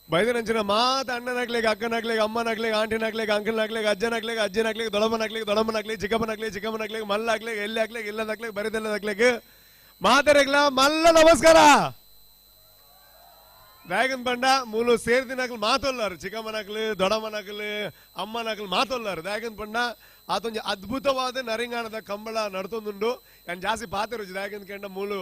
ಬೈದನಂಚಿನ ಮಾತ ಅಣ್ಣನಾಗ್ಲಿಕ್ಕೆ ಅಕ್ಕನಾಗ್ಲಿಕ್ಕೆ ಅಮ್ಮನಾಗ್ಲಿಕ್ಕೆ ಆಂಟಿನಾಗ್ಲಿಕ್ಕೆ ಅಂಕಲ್ನಾಗ್ಲಿಕ್ಕೆ ಅಜ್ಜನಾಗ್ಲಿಕ್ಕೆ ಅಜ್ಜನಾಗ್ಲಿಕ್ಕೆ ದೊಡಮ್ಮನಾಗ್ಲಿಕ್ಕೆ ಚಿಕ್ಕಮ್ಮನಾಗ್ಲಿಕ್ಕೆ ಮಲ್ಲಾಗ್ಲಿಕ್ಕೆ ಎಲ್ಲಿ ಆಗ್ಲಿಕ್ಕೆ ಇಲ್ಲದಾಗ್ಲಿಕ್ಕೆ ಬರಿದೆಲ್ಲದಾಗ್ಲಿಕ್ಕೆ ಮಾತಾರೆಗ್ಲ ಮಲ್ಲ ನಮಸ್ಕಾರ ಡ್ರ್ಯಾಗನ್ ಬಂಡ ಮೂಲು ಸೇರ್ದಿನಾಗ್ಲು ಮಾತೊಲ್ಲಾರು ಚಿಕ್ಕಮ್ಮನಾಗ್ಲಿ ದೊಡಮ್ಮನಾಗ್ಲಿ ಅಮ್ಮನಾಗ್ಲಿ ಮಾತೊಲ್ಲಾರು ಡ್ರ್ಯಾಗನ್ ಬಂಡ ಆತೊಂದು ಅದ್ಭುತವಾದ ನರಿಂಗಾಣದ ಕಂಬಳ ನಡ್ತೊಂದುಂಡು ನಾನು ಜಾಸ್ತಿ ಪಾತಿರು ಡ್ರ್ಯಾಗನ್ ಕೆಂಡ ಮೂಲು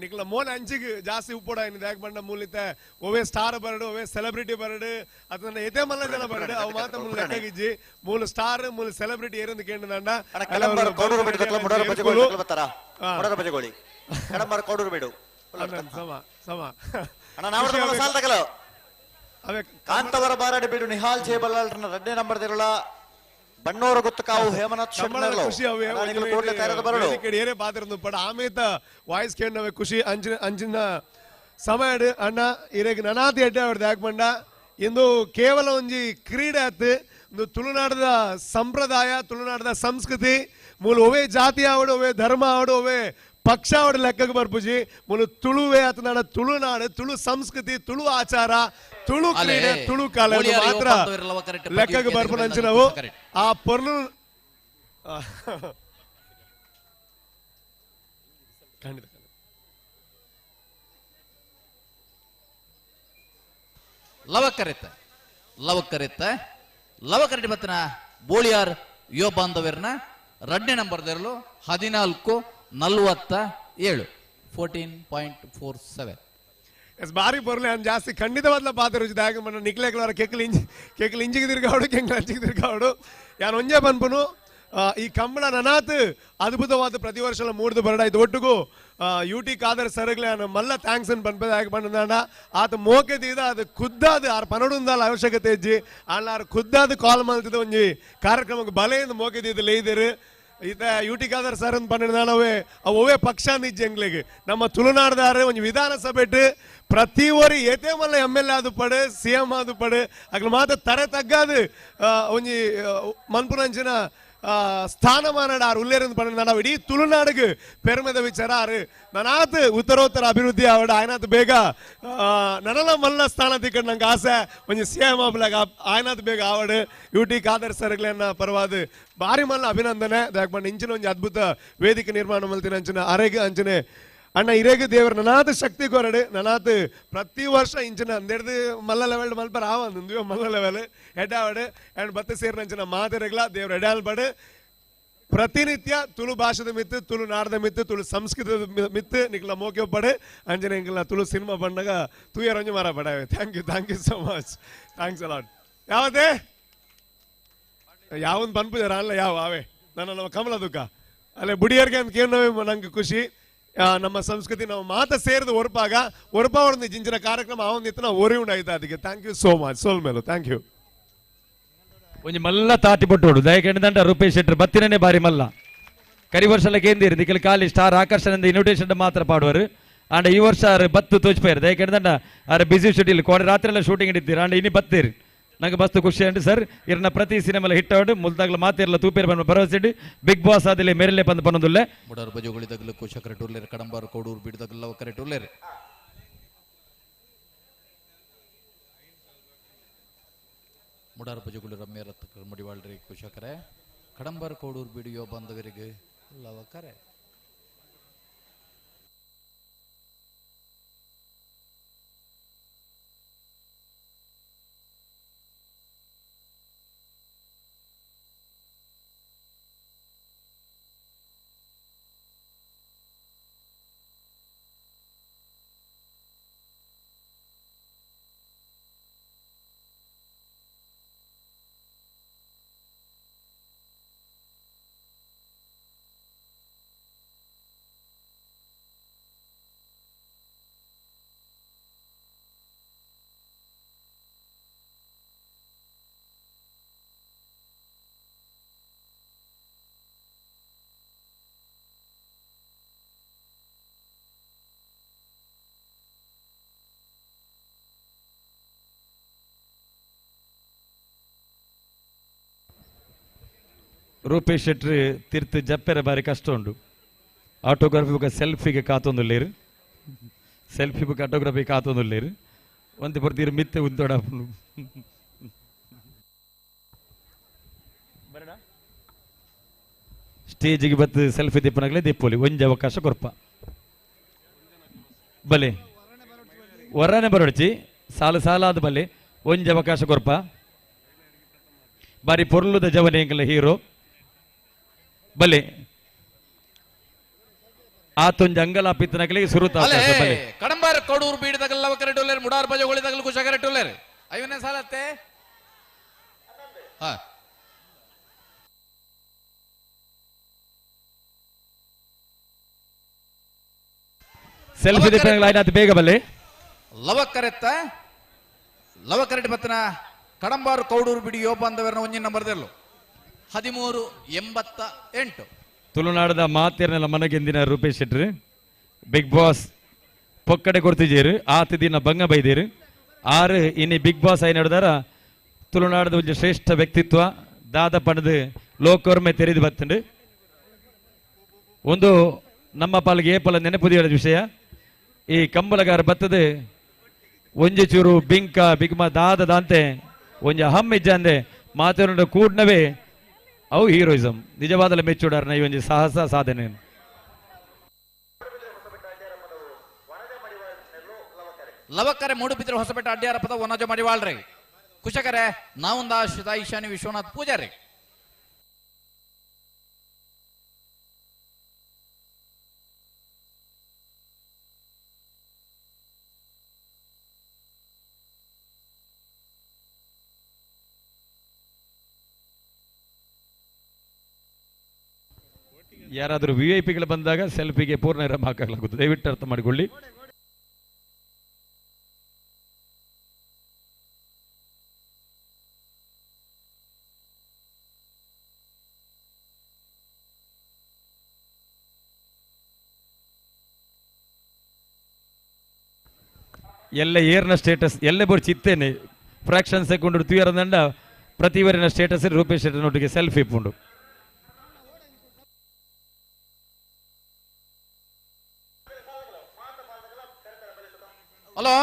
ನಿಕ್ಲ ಮೋನ್ ಅಂಚಿಗೆ ಜಾಸ್ತಿ ಉಪ್ಪೋಡ ಡ್ರ್ಯಾಗನ್ ಬಂಡ ಮೂಲಿತೆ ಒವೇ ಸ್ಟಾರ್ ಬರಡು ಒವೇ ಸೆಲೆಬ್ರಿಟಿ ಬರಡು ಅದನ್ನ ಎದೆ ಮಲ್ಲ ಜನ ಬರಡು ಅವು ಮಾತ ಮೂಲ ಲೆಕ್ಕಾಗಿಜ್ಜಿ ಮೂಲು ಸ್ಟಾರ್ ಮೂಲು ಸೆಲೆಬ್ರಿಟಿ ಏರಂದು ಕೇಂದ್ರಂಡ ಸಮ ಕಾಂತವರ ಬಾರಾಡಿ ಬಿಡು ನಿಹಾಲ್ ಜೇಬಲ್ಲಾಲ್ರನ್ನ 2ನೇ ನಂಬರ್ ದಿರುಳ ಬಣ್ಣೋರ ಗೊತ್ತು ಕಾವು ಹೇಮನಾಥ್ ಖುಷಿ ಏನೇ ಪಾತ್ರ ಪಡ ಆಮೇತ ವಾಯ್ಸ್ ಕೇಳವೆ ಖುಷಿ ಅಂಚಿನ ಸಮಯ ಅಣ್ಣ ಇರೇಗ ನನಾತಿ ಎಡ್ಡೆ ಅವ್ರದ್ದು ಯಾಕೆ ಬಂಡ ಇಂದು ಕೇವಲ ಒಂಜಿ ಕ್ರೀಡೆ ಆತು ಒಂದು ತುಳುನಾಡದ ಸಂಪ್ರದಾಯ ತುಳುನಾಡದ ಸಂಸ್ಕೃತಿ ಮೂಲ ಒವೇ ಜಾತಿ ಆವಡು ಒವೇ ಧರ್ಮ ಆವಡು ಒವೇ ಪಕ್ಷ ಆವಡು ಲೆಕ್ಕಕ್ಕೆ ಬರ್ಪುಜಿ ಮೂಲ ತುಳುವೇ ಆತನಾಡ ತುಳುನಾಡು ತುಳು ಸಂಸ್ಕೃತಿ ತುಳು ಆಚಾರ ತುಳು ಕ್ರೀಡೆ ತುಳು ಕಾಲ ಮಾತ್ರ ಲೆಕ್ಕಕ್ಕೆ ಬರ್ಪನಂಚು ನಾವು ಆ ಪೊರ್ಲು ಖಂಡಿತ ಲವಕರೆಟ್ ಬತ್ತನ ಬೋಳಿಯಾರ್ ಯೋ ಬಾಂಧವ್ಯರ್ನ 2ನೇ ನಂಬರ್ ದೇರಲು 14:47 14.47 ಬಾರಿ ಬರ್ಲಿ ನಾನು ಜಾಸ್ತಿ ಖಂಡಿತವಾದ ಪಾತ್ರ ರುಚಿದಾಗ ಮನ ನಿಕ್ಲೇಕ್ಲಾರ ಕೆಕ್ಕಲು ಇಂಜಿಗೆ ತಿರ್ಗಾವಡು ಕೆಂಗ್ಲ ಅಂಚಿಗೆ ತಿರ್ಗಾವಡು ಯಾನು ಒಂಜೆ ಬನ್ಪನು ಈ ಕಂಬಳ ನನಾತ್ ಅದ್ಭುತವಾದ ಪ್ರತಿ ವರ್ಷ 3 ಬರಡಾಯ್ತು ಒಟ್ಟಿಗೂ ಯುಟಿ ಕಾದರ್ ಸರಗ್ಲೆ ಮಲ್ಲ ಥ್ಯಾಂಕ್ಸ್ ಅನ್ ಬನ್ಪದಾಗ ಬಂದ ಆತ ಮೋಕೆ ತೀದ ಅದು ಖುದ್ದಾದ ಆರು ಪನಡುಂದಾಲ ಅವಶ್ಯಕತೆ ಇಜ್ಜಿ ಆರು ಖುದ್ದಾದ ಕಾಲ್ ಮಲ್ತಿದ ಒಂಜಿ ಕಾರ್ಯಕ್ರಮಕ್ಕೆ ಬಲೆಯಿಂದ ಮೋಕೆ ತೀದ ಲೇಯ್ದರು ಈತ ಯುಟಿ ಕಾದರ್ ಸರ್ ಅಂತ ಪಂಡಿದಾನವೇ ಅವೇ ಪಕ್ಷ ನಿಜ್ಜಂಗ್ಲಿಗೆ ನಮ್ಮ ತುಳುನಾಡ್ದಾರೆ ಒಂಜಿ ವಿಧಾನಸಭೆಟ್ ಪ್ರತಿ ಒರಿ ಏತೇ ಮಲ್ಲ MLA ಆದು ಪಡು CM ಆದು ಪಡು ಅಗ್ಲ ಮಾತ ತರೆ ತಗ್ಗಾದು ಒಂಜಿ ಮನ್ಪುನಂಚಿನ ಸ್ಥಾನಮಾನ ಆರು ಉಲ್ಲೇರಂದು ಪಂಡ ನಾವು ಇಡೀ ತುಳುನಾಡಿಗೆ ಪೆರ್ಮೆದ ವಿಚಾರ ಆರು ನನಾತ್ ಉತ್ತರೋತ್ತರ ಅಭಿವೃದ್ಧಿ ಆವಡ ಆಯ್ನಾತ್ ಬೇಗ ನನಲ ಮಲ್ಲ ಸ್ಥಾನ ತಿಕ್ಕಂಡು ನಂಗೆ ಆಸೆ ಒಂಜಿ CM ಆಬ್ಲಾಗ ಆಯ್ನಾತ್ ಬೇಗ ಆವಡು ಯುಟಿ ಕಾದರ್ ಸರ್ಗಳನ್ನ ಪರವಾದ ಭಾರಿ ಮಲ್ಲ ಅಭಿನಂದನೆ ದಾಕ್ ಬಂದು ಇಂಚಿನ ಒಂಜಿ ಅದ್ಭುತ ವೇದಿಕೆ ನಿರ್ಮಾಣ ಮಲ್ತಿನ ಅಂಚಿನ ಅರೆಗೆ ಅಂಚನೆ ಅಣ್ಣ ಇರೇಗ ದೇವ್ರ ನನಾತ್ ಶಕ್ತಿ ಕೊರಡು ನನಾತ್ ಪ್ರತಿ ವರ್ಷ ಇಂಚಿನ ಅಂದೆಡ್ದು ಮಲ್ಲ ಲೆವೆಲ್ ಮಲ್ಪರ ಆವಂದು ಮಲ್ಲ ಲೆವೆಲ್ ಎಡ್ಡಾವಡು ಅಂಡ್ ಬತ್ತೆ ಸೇರಿನ ಅಂಚಿನ ಮಾತಿರಗ್ಲ ದೇವ್ರ ಎಡ್ಡಾಲ್ ಪಡು ಪ್ರತಿನಿತ್ಯ ತುಳು ಭಾಷೆದ ಮಿತ್ತು ತುಳು ನಾಡದ ಮಿತ್ತು ತುಳು ಸಂಸ್ಕೃತದ ಮಿತ್ತು ನಿಕ್ಲ ಮೋಕೆ ಪಡೆ ಅಂಜನೆ ಇಂಕಲ ತುಳು ಸಿನಿಮಾ ಬಂದಾಗ ತೂಯ ರಂಜು ಮಾರ ಪಡವೆ thank you so much thanks a lot ಯಾವತ್ತೇ ಯಾವನ್ ಪನ್ಪುಜಾರ ಅಲ್ಲ ಯಾವ ಅವೇ ನಮ್ಮ ಕಮಲ ದುಃಖ ಅಲ್ಲೇ ಬುಡಿಯರ್ಗೆ ಅಂತ ಕೇಳೋವೆ ನಂಗೆ ಖುಷಿ ನಮ್ಮ ಸಂಸ್ಕೃತಿ ನಾವು ಮಾತ ಸೇರಿದ ಒರಪಾವಡ ಜಿಂಚಿನ ಕಾರ್ಯಕ್ರಮ ಆವಂದಿತ್ತು ನಾವು ಒರಿ ಉಂಡಾಯ್ತು ಅದಕ್ಕೆ ಥ್ಯಾಂಕ್ ಯು ಸೋ ಮಚ್ ಸೋಲ್ ಮೇಲು ಥ್ಯಾಂಕ್ ಯು ಒಂಜಿ ಮಲ್ಲ ತಾಟಿ ಪಟ್ಟೋಡು ದಯಕೆಂಡ ರೂಪೇಶ್ ಶೆಟ್ಟರ್ ಬತ್ತಿನೇ ಬಾರಿ ಮಲ್ಲ ಕರಿ ವರ್ಷಲ ಕೇಂದ್ರ ದಿಕ್ಕಲು ಖಾಲಿ ಸ್ಟಾರ್ ಆಕರ್ಷಣೆ ಇನ್ವಿಟೇಷನ್ ಮಾತ್ರ ಪಾಡುವರು ಆಂಡ ಈ ವರ್ಷ ಬತ್ತು ತೋಚ್ಪೇರು ದಯಕೆಂಡ ಅರೆ ಬಿಸಿ ಶೆಡ್ಯೂಲ್ ಕೋಡೆ ರಾತ್ರಿ ಎಲ್ಲ ಶೂಟಿಂಗ್ ಇಟ್ಟಿದ್ದೀರಿ ಆಂಡ ಇನಿ ಬತ್ತೀರಿ ನಂಗೆ ಮಸ್ತ್ ಖುಷಿ ಉಂಟು ಸರ್ ಇರನ್ನ ಪ್ರತಿ ಸಿನಿಮಾ ಹಿಟ್ ಆಡು ಮುಲ್ದಾಗ್ಲ ಮಾತಿರಲ್ಲ ತೂಪೇರು ಬಂದು ಭರವಸೆ ಬಿಗ್ ಬಾಸ್ ಆದಲ್ಲಿ ಮೇರೆಲೆ ಬಂದು ಪನ್ನೊಂದುಲ್ಲೆ ಮುಡಾರ್ ಬಜೋಗಳಿದಾಗಲು ಕುಶಕರ ಟೂರ್ಲೇರ್ ಕಡಂಬಾರ್ ಕೋಡೂರು ಬಿಡದಾಗಲ್ಲ ಅವಕರೆ ಟೂರ್ಲೇರ್ ಮುಡಾರ್ ಬಜೋಗಳು ರಮ್ಯ ರತ್ನ ಮುಡಿವಾಳ್ರಿ ಕುಶಕರೆ ಕಡಂಬಾರ್ ಕೋಡೂರು ಬಿಡಿಯೋ ಬಂದವರಿಗೆ ಲವಕರೆ ರೂಪೇಶ್ ಶೆಟ್ಟಿ ತಿರ್ತು ಜಪ್ಪೆರ ಬಾರಿ ಕಷ್ಟ ಉಂಡು ಆಟೋಗ್ರಾಫಿ ಸೆಲ್ಫಿಗೆ ಕಾತೊಂದುಲ್ಲೇರು ಸೆಲ್ಫಿ ಫೋಟೋಗ್ರಫಿ ಕಾತೊಂದುಲ್ಲೇರು ಒಂತೆ ಬರ್ತೀರು ಮಿತ್ತೆ ಉಂತೋಡ ಸ್ಟೇಜಿಗೆ ಬತ್ತು ಸೆಲ್ಫಿ ದಿಪ್ಪನಾಗಲೇ ದಿಪ್ಪೋಲಿ ಒಂಜಿ ಅವಕಾಶ ಕೊರ್ಪ ಬಲೆ ಹೊರನೆ ಬರೋಡ್ಚಿ ಸಾಲು ಸಾಲಾದ ಬಲೆ ಒಂಜಿ ಅವಕಾಶ ಕೊರ್ಪ ಬಾರಿ ಪೊರ್ಲುದ ಜವನೆಂಗಲ ಹೀರೋ ಬಲೆ ಆತೊಂಜಿ ಅಂಗಲ ಪಿತ್ತನಗಲಿಗೆ ಸುರುತ ಕಡಂಬಾರ ಕೊಡೂರು ಬೀಡದಗಲ್ಲ ಕರೆಟೋಲೇರು ಮುಡಾರ್ ಬಜಗೊಳಿದಗಲು ಕುಶ ಕರೆಟೋಲೇರು ಐವನೇ ಸಾಲತ್ತೆ ಹಾ ಸೆಲ್ಫಿ ದಿಪ್ಪನಾಗಲ ಬೇಗ ಬಲೆ ಲವ ಕರೆಟ್ ಬತ್ತನ ಕಡಂಬಾರು ಕೌಡೂರು ಬಿಡಿ ಯೋಪ ಅಂತವರನ್ನ ಒಂಜಿ ನಂಬರ್ದೆಲ್ಲು 1388 ತುಳುನಾಡದ ಮಾತೇರ್ನೆಲ್ಲ ಮನಗೆಂದಿನ ರೂಪೇಶ್ ಶೆಟ್ರು ಬಿಗ್ ಬಾಸ್ ಪೊಕ್ಕಡೆ ಕೊಡ್ತಿದ್ದೀರು ಆತ ದಿನ ಭಂಗ ಬೈದೇರು ಆರು ಇನ್ನಿ ಬಿಗ್ ಬಾಸ್ ಐ ನಡೆದಾರ ತುಳುನಾಡದ ಒಂದು ಶ್ರೇಷ್ಠ ವ್ಯಕ್ತಿತ್ವ ದಾದ ಪಣದು ಲೋಕೋರ್ಮೆ ತೆರೆದು ಬತ್ತಂಡು ಒಂದು ನಮ್ಮ ಪಾಲಿಗೆ ಏಪಲ ನೆನಪುದಿಯ ವಿಷಯ ಈ ಕಂಬಲಗಾರ ಬತ್ತದು ಒಂಜಿ ಚೂರು ಬಿಂಕ ಬಿಗ್ಮ ದಾದ ದಾಂತೆ ಒಂಜಿ ಹಮ್ ಇಜ್ಜ ಅಂದೆ ಮಾತೇರ ಕೂಡ್ನವೇ ಅವು ಹೀರೋಯಿಸಂ ನಿಜವಾದ ಮೆಚ್ಚುಡಾರ್ನ ಈ ಒಂದು ಸಾಹಸ ಸಾಧನೆ ಲವಕರೆ ಮೂಡುಬಿದ್ರೆ ಹೊಸಪೇಟೆ ಅಡ್ಡಿಯಾರ ಪದ ವನಜ ಮಡಿವಾಳ್ರಿ ಕುಶಕರೆ ನಾವುಂದ ಆಶ್ರಿತ ಈಶಾನಿ ವಿಶ್ವನಾಥ್ ಪೂಜಾರಿ ಯಾರಾದರೂ ವಿಐಪಿಗಳು ಬಂದಾಗ ಸೆಲ್ಫಿಗೆ ಪೂರ್ಣ ವಿರಾಮ ಹಾಕಲಾಗುತ್ತದೆ ದಯವಿಟ್ಟು ಅರ್ಥ ಮಾಡಿಕೊಳ್ಳಿ ಎಲ್ಲ ಏರ್ನ ಸ್ಟೇಟಸ್ ಎಲ್ಲೇ ಬೋರ್ಚಿ ಇತ್ತೇನೆ ಫ್ರಾಕ್ಷನ್ ಸೆಕೆಂಡ್ ತುಯರದಂಡ ಪ್ರತಿವರಿನ ಸ್ಟೇಟಸ್ ರೂಪೇಶ್ ಶೆಟ್ಟನೊಟ್ಟಿಗೆ ಸೆಲ್ಫಿ ಇಪ್ಪುಂಡು ಹಲೋ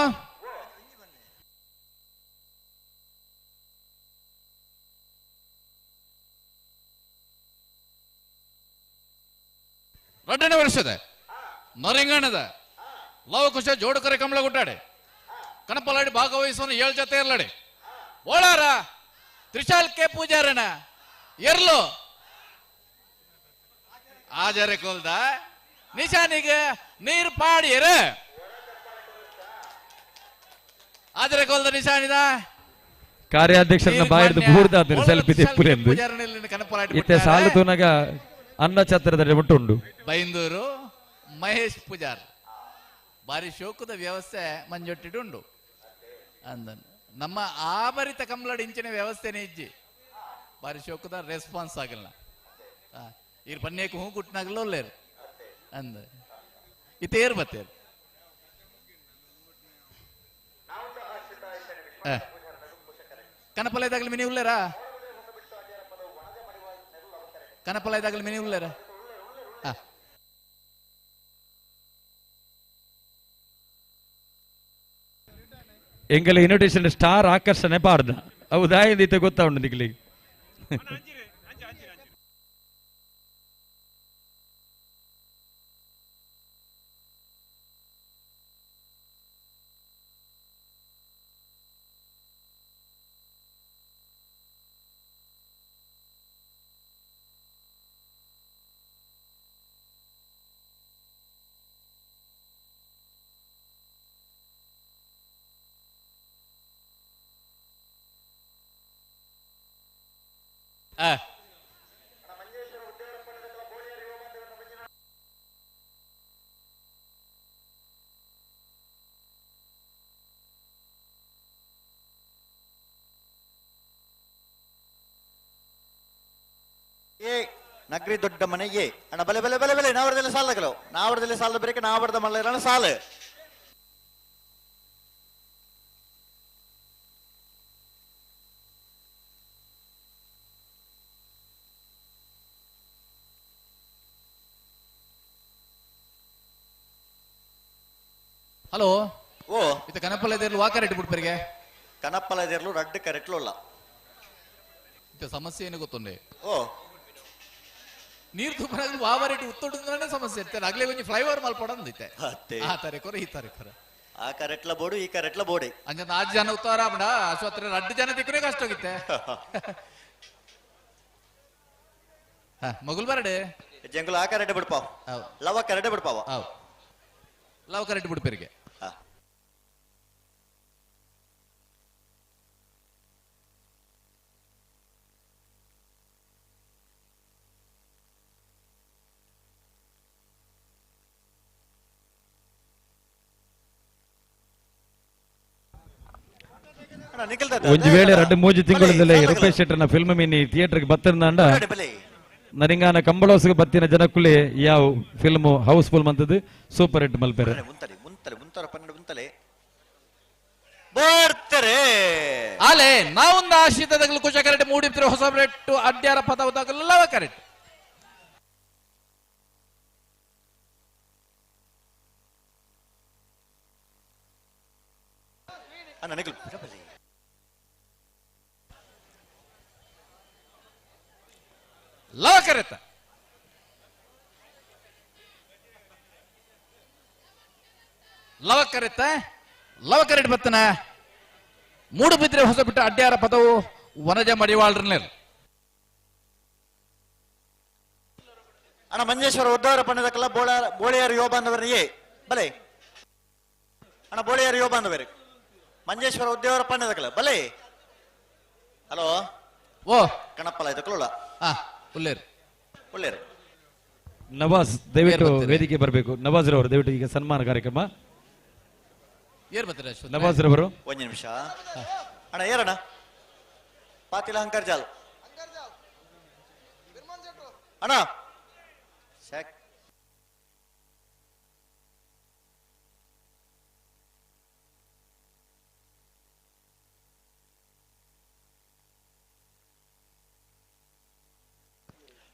ರಡ್ಡನೇ ವರ್ಷದ ನರಿಂಗಣದ ಲವಕುಶ ಜೋಡಕರೆ ಕಮಲ ಗುಟ್ಟಾಡೆ ಕಣಪಲಾಡಿ ಭಾಗವಹಿಸೋನು 7 ಜೊತೆ ಇರ್ಲಾಡೆ ಓಳಾರ ತ್ರಿಶಾಲ್ ಕೆ ಪೂಜಾರನ ಎರ್ಲು ಆಜರೆ ಕೊಲ್ದ ನಿಶಾನಿಗೆ ನೀರು ಪಾಡಿಯರ ಆಜರೆ ಕೊಲ್ದ ನಿಶಾನಿದ ಕಾರ್ಯಾಧ್ಯಕ್ಷರನ್ನ ಬಾಯಿರ್ದು ಬೂರ್ದಾದ್ರೆ ಸೆಲ್ಫಿ ತಿಪ್ಪುರಿ ಎಂದು ಇತ್ತೆ ಸಾಲು ತೂನಗ ಅನ್ನ ಛತ್ರದ ಉಂಟು ಬೈಂದೂರು ಮಹೇಶ್ ಪೂಜಾರ್ ಬಾರಿ ಶೋಕದ ವ್ಯವಸ್ಥೆ ಮಂಜೊಟ್ಟಿಡುಂಡು ಅಂದನ್ ನಮ್ಮ ಆಭರಿತ ಕಂಬಳಡಿ ಇಂಚಿನ ವ್ಯವಸ್ಥೆನೇ ಇಜ್ಜಿ ಬಾರಿ ಶೋಕದ ರೆಸ್ಪಾನ್ಸ್ ಆಗಲ್ಲ ಇರ್ ಪನ್ನೇಕು ಹೂ ಕುಟ್ನಾಗಲ್ಲ ಒಲ್ಲೇರು ಅಂದ ಇತೇರು ಬತ್ತೇರು ಕನಪಲಯದಾಗಲಿ ಮಿನಿ ಉಳ್ಳೇರಾ ಕನಪಲಯದಾಗಲಿ ಮಿನಿ ಉಳ್ಳೇರ ಎಂಗಲ ಇನ್ವಿಟೇಷನ್ ಸ್ಟಾರ್ ಆಕರ್ಷಣೆ ಪಾಡ್ದ ಹೌದಾ ಎಂದಿತ್ತು ಗೊತ್ತಾ ಉಂಟು ನಿಗ್ಲಿಗೆ ನಗರಿ ದೊಡ್ಡ ಮನೆ ಏ ಅಣ್ಣ ಬಲೆ ಬಲೆ ಬಲೆ ಬಲೆ ನಾವರದಲ್ಲಿ ಸಾಲಗಳು ನಾವರದಲ್ಲಿ ಸಾಲದ ಬರೀಕ ನಾವರದ ಮಲ್ಲ ಸಾಲು ಹಲೋ ಓ ಇತ್ತ ಕನಪಲ್ಲದಿರ್ಲು ವಾಕರ್ ಇಟ್ಟು ಬಿಡ್ಪರಿಗೆ ಕನಪ್ಪಲದಿರ್ಲು ರಡ್ಡು ಕರೆಟ್ಲುಲ್ಲ ಇತ್ತ ಸಮಸ್ಯೆ ಏನು ಗೊತ್ತುಂಡೆ ಓ ನೀರು ತುಪ್ಪನಾಗ್ಲಿ ವಾವರೆಟ್ಟು ಉತ್ತೊಂಡು ಸಮಸ್ಯೆ ಇರ್ತೇನೆ ಆಗ್ಲೇ ಒಂಜಿ ಫ್ಲೈಓವರ್ ಮಲ್ಪಡಂದಿತ್ತೆ ಅತ್ತೆ ಆ ತಾರೀಖರ ಈ ತಾರೀಖರ ಆ ಕರೆಟ್ಲ ಬೋಡು ಈ ಕರೆಟ್ಲ ಬೋಡೆ ಅಂಜ 4 ಜನ ಉತ್ತಾರ ಬಡ ಆಸ್ಪತ್ರೆ 2 ಜನ ತಿಕ್ಕರೆ ಕಷ್ಟ ಹೋಗಿತ್ತೆ ಮಗುಲ್ ಬರಡೆ ಜಂಗುಲ ಆ ಕರೆಟ್ ಬಿಡ್ಪಾವ ಲವ ಕರೆಟ್ ಬಿಡ್ಪಾವ ಲವ್ ಕರೆಕ್ಟ್ ಬಿಡ್ಪೇರಿಗೆ ಒಂದು ವೇಳೆ 2-3 ತಿಂಗಳಲ್ಲಿ ರೂಪೇಶ್ ಶೆಟ್ಟರ್ನ ಫಿಲ್ಮ್ ಮಿನಿ ಥಿಯೇಟರ್ಗೆ ಬತ್ತಿರಂದ ನರಿಂಗಾನ ಕಂಬಳೋಸ್ಗೆ ಬತ್ತಿನ ಜನಕ್ಕುಲೆ ಯಾವ ಫಿಲ್ಮ್ ಹೌಸ್ಫುಲ್ ಮಂತದ್ದು ಸೂಪರ್ ಹಿಟ್ ಮಲ್ಪೇರೆ ಆಲೆ ನಾವೊಂದು ಆಶೀತದಗಳು ಕುಶ ಕರೆಕ್ಟ್ ಮೂಡಿರ್ತಿರೋ ಹೊಸ ಬ್ರೆಟ್ಟು ಅಡ್ಯಾರ ಪದವದಾಗಲ್ಲ ಕರೆಕ್ಟ್ ಲವ ಕರೆತ ಲವ ಕರೆತ ಲವ ಕರೆಕ್ಟ್ ಬತ್ತನ ಮೂಡು ಬಿದ್ರೆ ಹೊಸ ಬಿಟ್ಟು ಅಡ್ಯಾರ ಪದವು ವನಜ ಮಡಿವಾಳ್ರನ್ನೇರು ಅಣ್ಣ ಮಂಜೇಶ್ವರ ಉದ್ಧಾರ ಪಣ್ಣದಕ್ಕಲ್ಲ ಬೋಳಿಯಾರು ಯೋ ಬಾಂಧವರಿಗೆ ಬಲೆ ಅಣ್ಣ ಬೋಳಿಯಾರು ಯೋ ಬಾಂಧವರಿಗೆ ಮಂಜೇಶ್ವರ ಉದ್ಯೋಗ ಪಣ್ಣದಕ್ಕಲ್ಲ ಬಲೆ ಹಲೋ ಓ ಕಣಪ್ಪಲ ಇದಕ್ಕಲ್ಲ ಉಳ್ಳೇರು ಒಳ್ಳೆಯರು ನವಾಜ್ ದಯವಿಟ್ಟು ವೇದಿಕೆ ಬರಬೇಕು ನವಾಜ್ ರವರು ದಯವಿಟ್ಟು ಈಗ ಸನ್ಮಾನ ಕಾರ್ಯಕ್ರಮ ಏರ್ ಬರ್ತಾರೆ ನವಾಜ್ ರವರು ಒಂದು ನಿಮಿಷ ಅಣ್ಣ ಏರಣ್ಣ ಪಾತಿಲ ಹಂಕರ್ ಜಾಲ್ ಅಣ್ಣ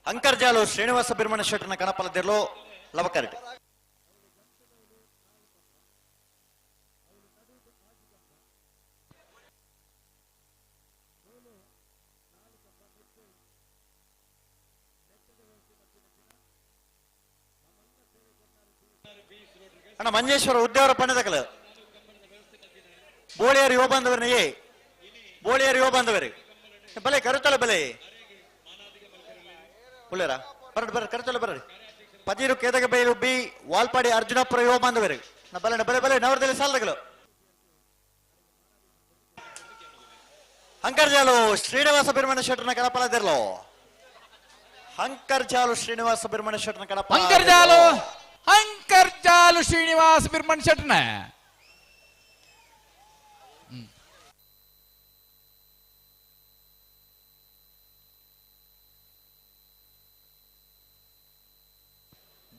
ಅಂಕರ್ಜಾಲು ಶ್ರೀನಿವಾಸ ಬಿರ್ಮಣ ಶೆಟ್ಟರ್ನ ಕಣಪಲದಿರ್ಲು ಲವಕರಟೆ ಅಣ್ಣ ಮಂಜೇಶ್ವರ ಉದ್ಯಾವರ ಪಣ್ಣದಕಲ ಬೋಳಿಯರು ಯುವ ಬಾಂಧವರೇ ಬೋಳಿಯರು ಯುವ ಬಾಂಧವರೇ ಬಲೆ ಕರುತ್ತಲ ಬಲೆ ಪುಳ್ಳೇರ ಬರ್ರಿ ಕರೆತಲ್ಲ ಬರ್ರಿ ಪದೀರು ಕೇದಗ ಬೈಲು ಬಿ ವಾಲ್ಪಾಡಿ ಅರ್ಜುನಪುರ ಯುವ ಬಾಂಧವರೇ ಬಲೆ ಬಲೆ ಬಲೆ ನವರದಲ್ಲಿ ಸಾಲದಗಳು ಅಂಕರ್ಜಾಲು ಶ್ರೀನಿವಾಸ ಬಿರ್ಮಣ ಶೆಟ್ಟರ್ನ ಕಣಪಲದಿರ್ಲು ಅಂಕರ್ಜಾಲು ಶ್ರೀನಿವಾಸ ಬಿರ್ಮಣ ಶೆಟ್ಟರ್ನ ಕಣಪ ಅಂಕರ್ಜಾಲು ಶ್ರೀನಿವಾಸ ಬಿರ್ಮಣ ಶೆಟ್ಟರ್ನ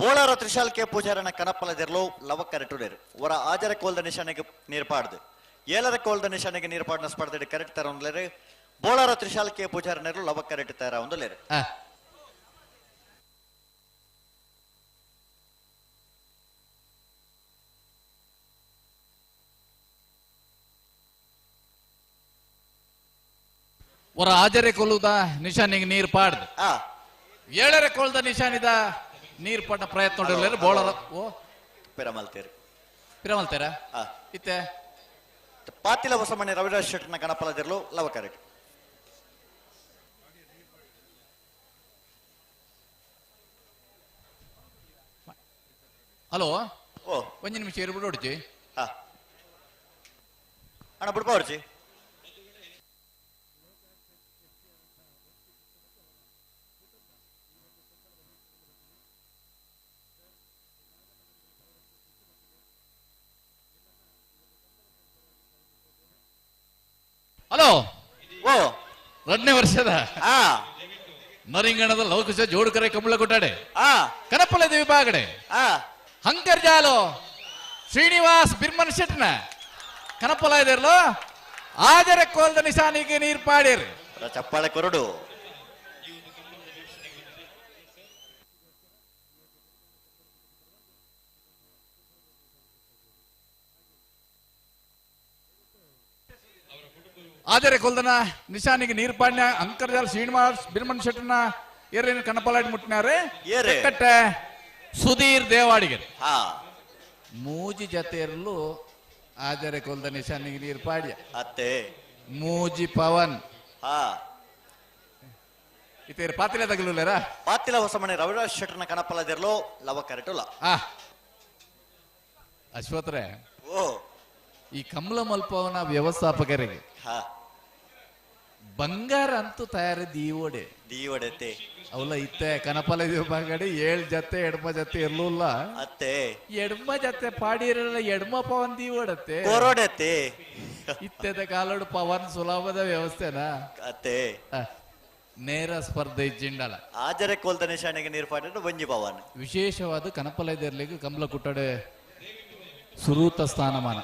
ಬೋಳಾರ ತ್ರಿಶಾಲ್ ಕೆ ಪೂಜಾರನ ಕಣಪಲದಿರ್ಲು ಲವಕ್ಕರಟುಡೇರು ಒರ ಆಜರ ಕೋಲ್ದ ನಿಶಾನೆಗೆ ನೀರ್ಪಾಡ್ದು ಏಳರ ಕೋಲ್ದ ನಿಶಾನೆಗೆ ನೀರ್ಪಾಡಿನ ಸ್ಪರ್ಧೆ ಕರೆಕ್ಟ್ ತರ ಒಂದ್ಲೇರು ಬೋಳಾರ ತ್ರಿಶಾಲ್ ಕೆ ಪೂಜಾರನೇರು ಲವಕ್ಕರಟು ತರ ಒಂದಲೇರು ಒರ ಆಜರೆ ಕೊಲ್ಲುದ ನಿಶಾನಿಗೆ ನೀರು ಪಾಡ್ದು ಏಳರೆ ಕೊಲ್ದ ನಿಶಾನಿದ ನೀರು ಪಟ್ಟ ಪ್ರಯತ್ನ ಬೋಳರ ಓ ಪಿರಮಲ್ತೇರು ಪಿರಮಲ್ತೇರ ಇತ್ತೆ ಪಾತಿಲ ಹೊಸಮನೆ ರವಿರಾಜ್ ಶೆಟ್ಟರ್ನ ಕಣಪಲದಿರ್ಲು ಲವಕರಟು ಹಲೋ ಓ ಒಂದು ನಿಮಿಷ ಇರ್ಬಿಟ್ಟು ಹೊಡ್ಚಿ ಅಣ್ಣ ಬಿಡ್ಬಾ ಹೊಡ್ಚಿ ಹಲೋ ಓ 2ನೇ ವರ್ಷದ ನರಿಂಗಣದ ಲವಕುಶ ಜೋಡುಕರೆ ಕಂಬಳ ಕೊಟ್ಟಾಡೆ ಕನಪಲ ದೇವಿ ಬಾಗಡೆ ಅಂಕರ್ಜಾಲು ಶ್ರೀನಿವಾಸ್ ಬಿರ್ಮನ್ ಶೆಟ್ನ ಕನಪಲ ಇದಿರ್ಲು ಆಜರ ಕೋಲ್ದ ನಿಶಾನಿಗೆ ನೀರು ಪಾಡಿರಿ ಚಪ್ಪಾಳೆ ಕೊರಡು ಆದರೆ ಕೊಲ್ದನ ನಿಶಾನಿಗೆ ನೀರು ಪಾಡ್ಯ ಅಂಕರ್ಜಾಲ್ ಶ್ರೀನಿವಾಸ್ ಬಿರ್ಮನ್ ಶೆಟ್ಟನ ಏರೇನು ಕಣಪಲಾಡಿ ಮುಟ್ಟಿನಾರೆ ಕಟ್ಟೆ ಸುಧೀರ್ ದೇವಾಡಿಗರು ಮೂಜಿ ಜತೆ ಇರಲು ಆದರೆ ಕೊಲ್ದ ನಿಶಾನಿಗೆ ನೀರು ಪಾಡ್ಯ ಅತ್ತೆ ಮೂಜಿ ಪವನ್ ಇತೇರು ಪಾತಿಲ ತಗಲುಲೇರ ಪಾತಿಲ ಹೊಸಮನೆ ರವಿರಾಜ್ ಶೆಟ್ಟರ್ನ ಕಣಪಲದಿರಲು ಲವ ಕರೆಟುಲ ಅಶ್ವತ್ರೆ ಓ ಈ ಕಮಲ ಮಲ್ಪವನ ವ್ಯವಸ್ಥಾಪಕರಿಗೆ ಬಂಗಾರ ಅಂತೂ ತಯಾರಿ ದೀವಡೆತೆ ಅವಲ್ಲ ಇತ್ತೆ ಕನಪಲ ವಿಭಾಗಡಿ 7 ಜತೆ ಎಡ್ಮ ಜತೆ ಇರ್ಲಿಲ್ಲ ಅತ್ತೆ ಎಡ್ಮ ಜತೆ ಪಾಡಿರಲ್ಲ ಎಡ್ಮ ಪವನ್ ದೀವಡತ್ತೆ ಕೋರೋಡತೆ ಇತ್ತೆದ ಕಾಲೋಡು ಪವನ್ ಸುಲಭದ ವ್ಯವಸ್ಥೆನಾ ಅತ್ತೆ ನೇರ ಸ್ಪರ್ಧೆ ಇಜ್ಜಿಂಡಲ ಆಜರೆ ಕೋಲ್ದ ನಿಶಾನೆಗೆ ನೀರು ಪಾಡಿದ್ರೆ ವಂಜಿ ಪವನ್ ವಿಶೇಷವಾದ ಕನಪಲಯದರ್ಲಿಗೆ ಕಮಲ ಕುಟ್ಟಡೆ ಸುರೂತ ಸ್ಥಾನಮಾನ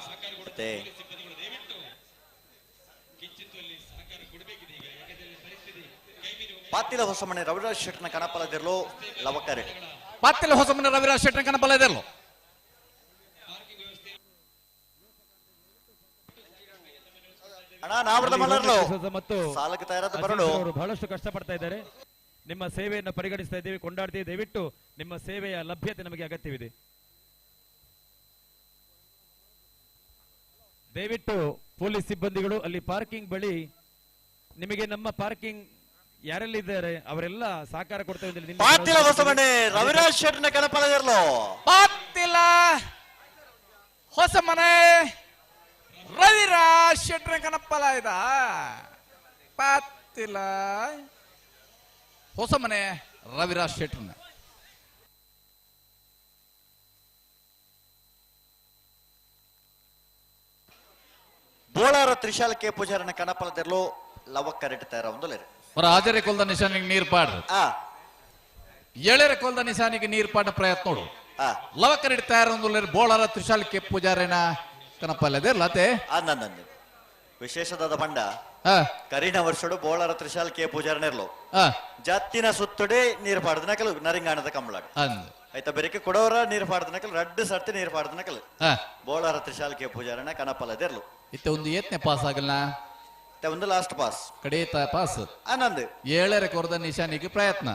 ಪಾತಿಲ ಹೊಸಮನೆ ರವಿರಾಜ್ ಶೆಟ್ಟರ್ನ ಕಣಪಲದಿರಲು ಲವಕರೆ ಪಾತಿಲ ಹೊಸಮನೆ ರವಿರಾಜ್ ಶೆಟ್ಟರ್ನ ಕಣಪಲದಿರಲು ಅಣ್ಣ ನಾವರದ ಮಲ್ಲರ್ಲು ಮತ್ತು ಸಾಲಕ್ಕೆ ತಯಾರಾದ ಬರಲು ಬಹಳಷ್ಟು ಕಷ್ಟಪಡ್ತಾ ಇದ್ದಾರೆ. ನಿಮ್ಮ ಸೇವೆಯನ್ನು ಪರಿಗಣಿಸ್ತಾ ಇದ್ದೇವೆ, ಕೊಂಡಾಡ್ತೀವಿ. ದಯವಿಟ್ಟು ನಿಮ್ಮ ಸೇವೆಯ ಲಭ್ಯತೆ ನಮಗೆ ಅಗತ್ಯವಿದೆ. ದಯವಿಟ್ಟು ಪೊಲೀಸ್ ಸಿಬ್ಬಂದಿಗಳು ಅಲ್ಲಿ ಪಾರ್ಕಿಂಗ್ ಬಳಿ ನಿಮಗೆ ನಮ್ಮ ಪಾರ್ಕಿಂಗ್ ಯಾರೆಲ್ಲಿದ್ದಾರೆ ಅವರೆಲ್ಲ ಸಹಕಾರ ಕೊಡ್ತೇವೆ. ಪಾತಿಲ ಹೊಸಮನೆ ರವಿರಾಜ್ ಶೆಟ್ಟರ್ನ ಕಣಪಲದಿರಲು ಪಾತಿಲ ಹೊಸಮನೆ ರವಿರಾಜ್ ಶೆಟ್ಟರ್ನ ಕಣಪಲ ಇದ ಪಾತಿಲ ಹೊಸಮನೆ ರವಿರಾಜ್ ಶೆಟ್ಟರ್ನ ಬೋಳಾರ ತ್ರಿಶಾಲ್ ಕೆ ಪೂಜಾರನ ಕಣಪಲದಿರಲು ಲವಕ್ಕರೆಟ್ ತಯಾರ ಒಂದಲೇರು ಹೊರ ಆಜರೆ ಕೊಲ್ದ ನಿಶಾನಿಗೆ ನೀರು ಪಾಡ್ರಿ ಎಳೆರೆ ಕೊಲ್ದ ನಿಶಾನಿಗೆ ನೀರು ಪಾಡ ಪ್ರಯತ್ನ ನೋಡು ಲವಕ್ಕರೆಟ್ ತಯಾರ ಒಂದಲೇರು ಬೋಳಾರ ತ್ರಿಶಾಲ್ ಕೆ ಪೂಜಾರನ ಕಣಪಲದಿರ್ಲ ಅತೆ ಅಂದಂದು ವಿಶೇಷದಾದ ಬಂಡ ಕರೀನ ವರ್ಷಡು ಬೋಳಾರ ತ್ರಿಶಾಲ್ ಕೆ ಪೂಜಾರನಿರ್ಲು ಜತ್ತಿನ ಸುತ್ತುಡೆ ನೀರು ಪಾಡ್ದ ನಕಲು ನರಿಂಗಾಣದ ಕಂಬಳಾಡು ಆಯ್ತಾ ಬೆರಕೆ ಕೊಡವರ ನೀರು ಪಾಡ್ದ ನಕಲು ರಡ್ಡು ಸರ್ತಿ ನೀರು ಪಾಡ್ದ ನಕಲು ಬೋಳಾರ ತ್ರಿಶಾಲ್ ಕೆ ಪೂಜಾರನ ಕಣಪಲದಿರ್ಲು ಇತ್ತೆ ಒಂದು ಏತ್ನೆ ಪಾಸ್ ಆಗಲ್ಲ ಒಂದು ಲಾಸ್ಟ್ ಪಾಸ್ ಕಡೆ ಪಾಸ್ ಆನಂದ್ ಏಳರೆ ಕೊರದ ನಿಶಾನಿಗೆ ಪ್ರಯತ್ನ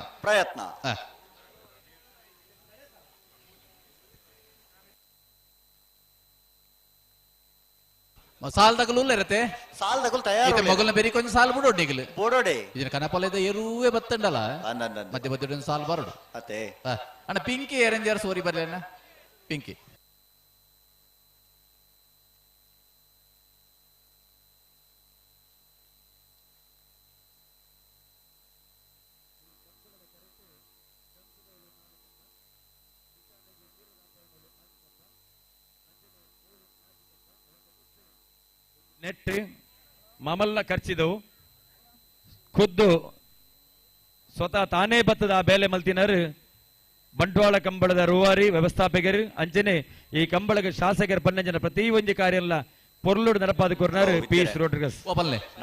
ಸಾಲ್ದಗಲು ಇರತ್ತೆ ಸಾಲ್ದಗಲು ತಯಾರು ಮೊಗಲ್ನ ಬೇರೆ ಕೊಂಚ ಸಾಲ್ ಬಿಡೋಡ್ ನಿಗಲು ಬೋಡೋಡೆ ಇದನ್ನ ಕನಪಲದ ಎರುವೆ ಬತ್ತಂಡಲ್ಲ ಮಧ್ಯ ಮಧ್ಯ ಸಾಲ್ ಬರೋಡು ಅತ್ತೆ ಅಣ್ಣ ಪಿಂಕಿ ಅರೇಂಜರ್ ಸೋರಿ ಬರ್ಲೇನ ಪಿಂಕಿ ನೆಟ್ ಮಾಮಲ್ನ ಖರ್ಚಿದವು ಖುದ್ದು ಸ್ವತಃ ತಾನೇ ಬತ್ತದ ಬೇಲೆ ಮಲ್ತಿನರು ಬಂಟ್ವಾಳ ಕಂಬಳದ ರೂವಾರಿ ವ್ಯವಸ್ಥಾಪಕರು ಅಂಚನೆ ಈ ಕಂಬಳಗ ಶಾಸಕರ ಪನ್ನಂಜನ ಪ್ರತಿ ಒಂಜಿ ಕಾರ್ಯಲ್ಲ ಪೊರ್ಲುಡು ನಡಪಾದ ಕೊರ್ನಾರು ಪೀಸ್ ರೋಡ್ರಿಗಸ್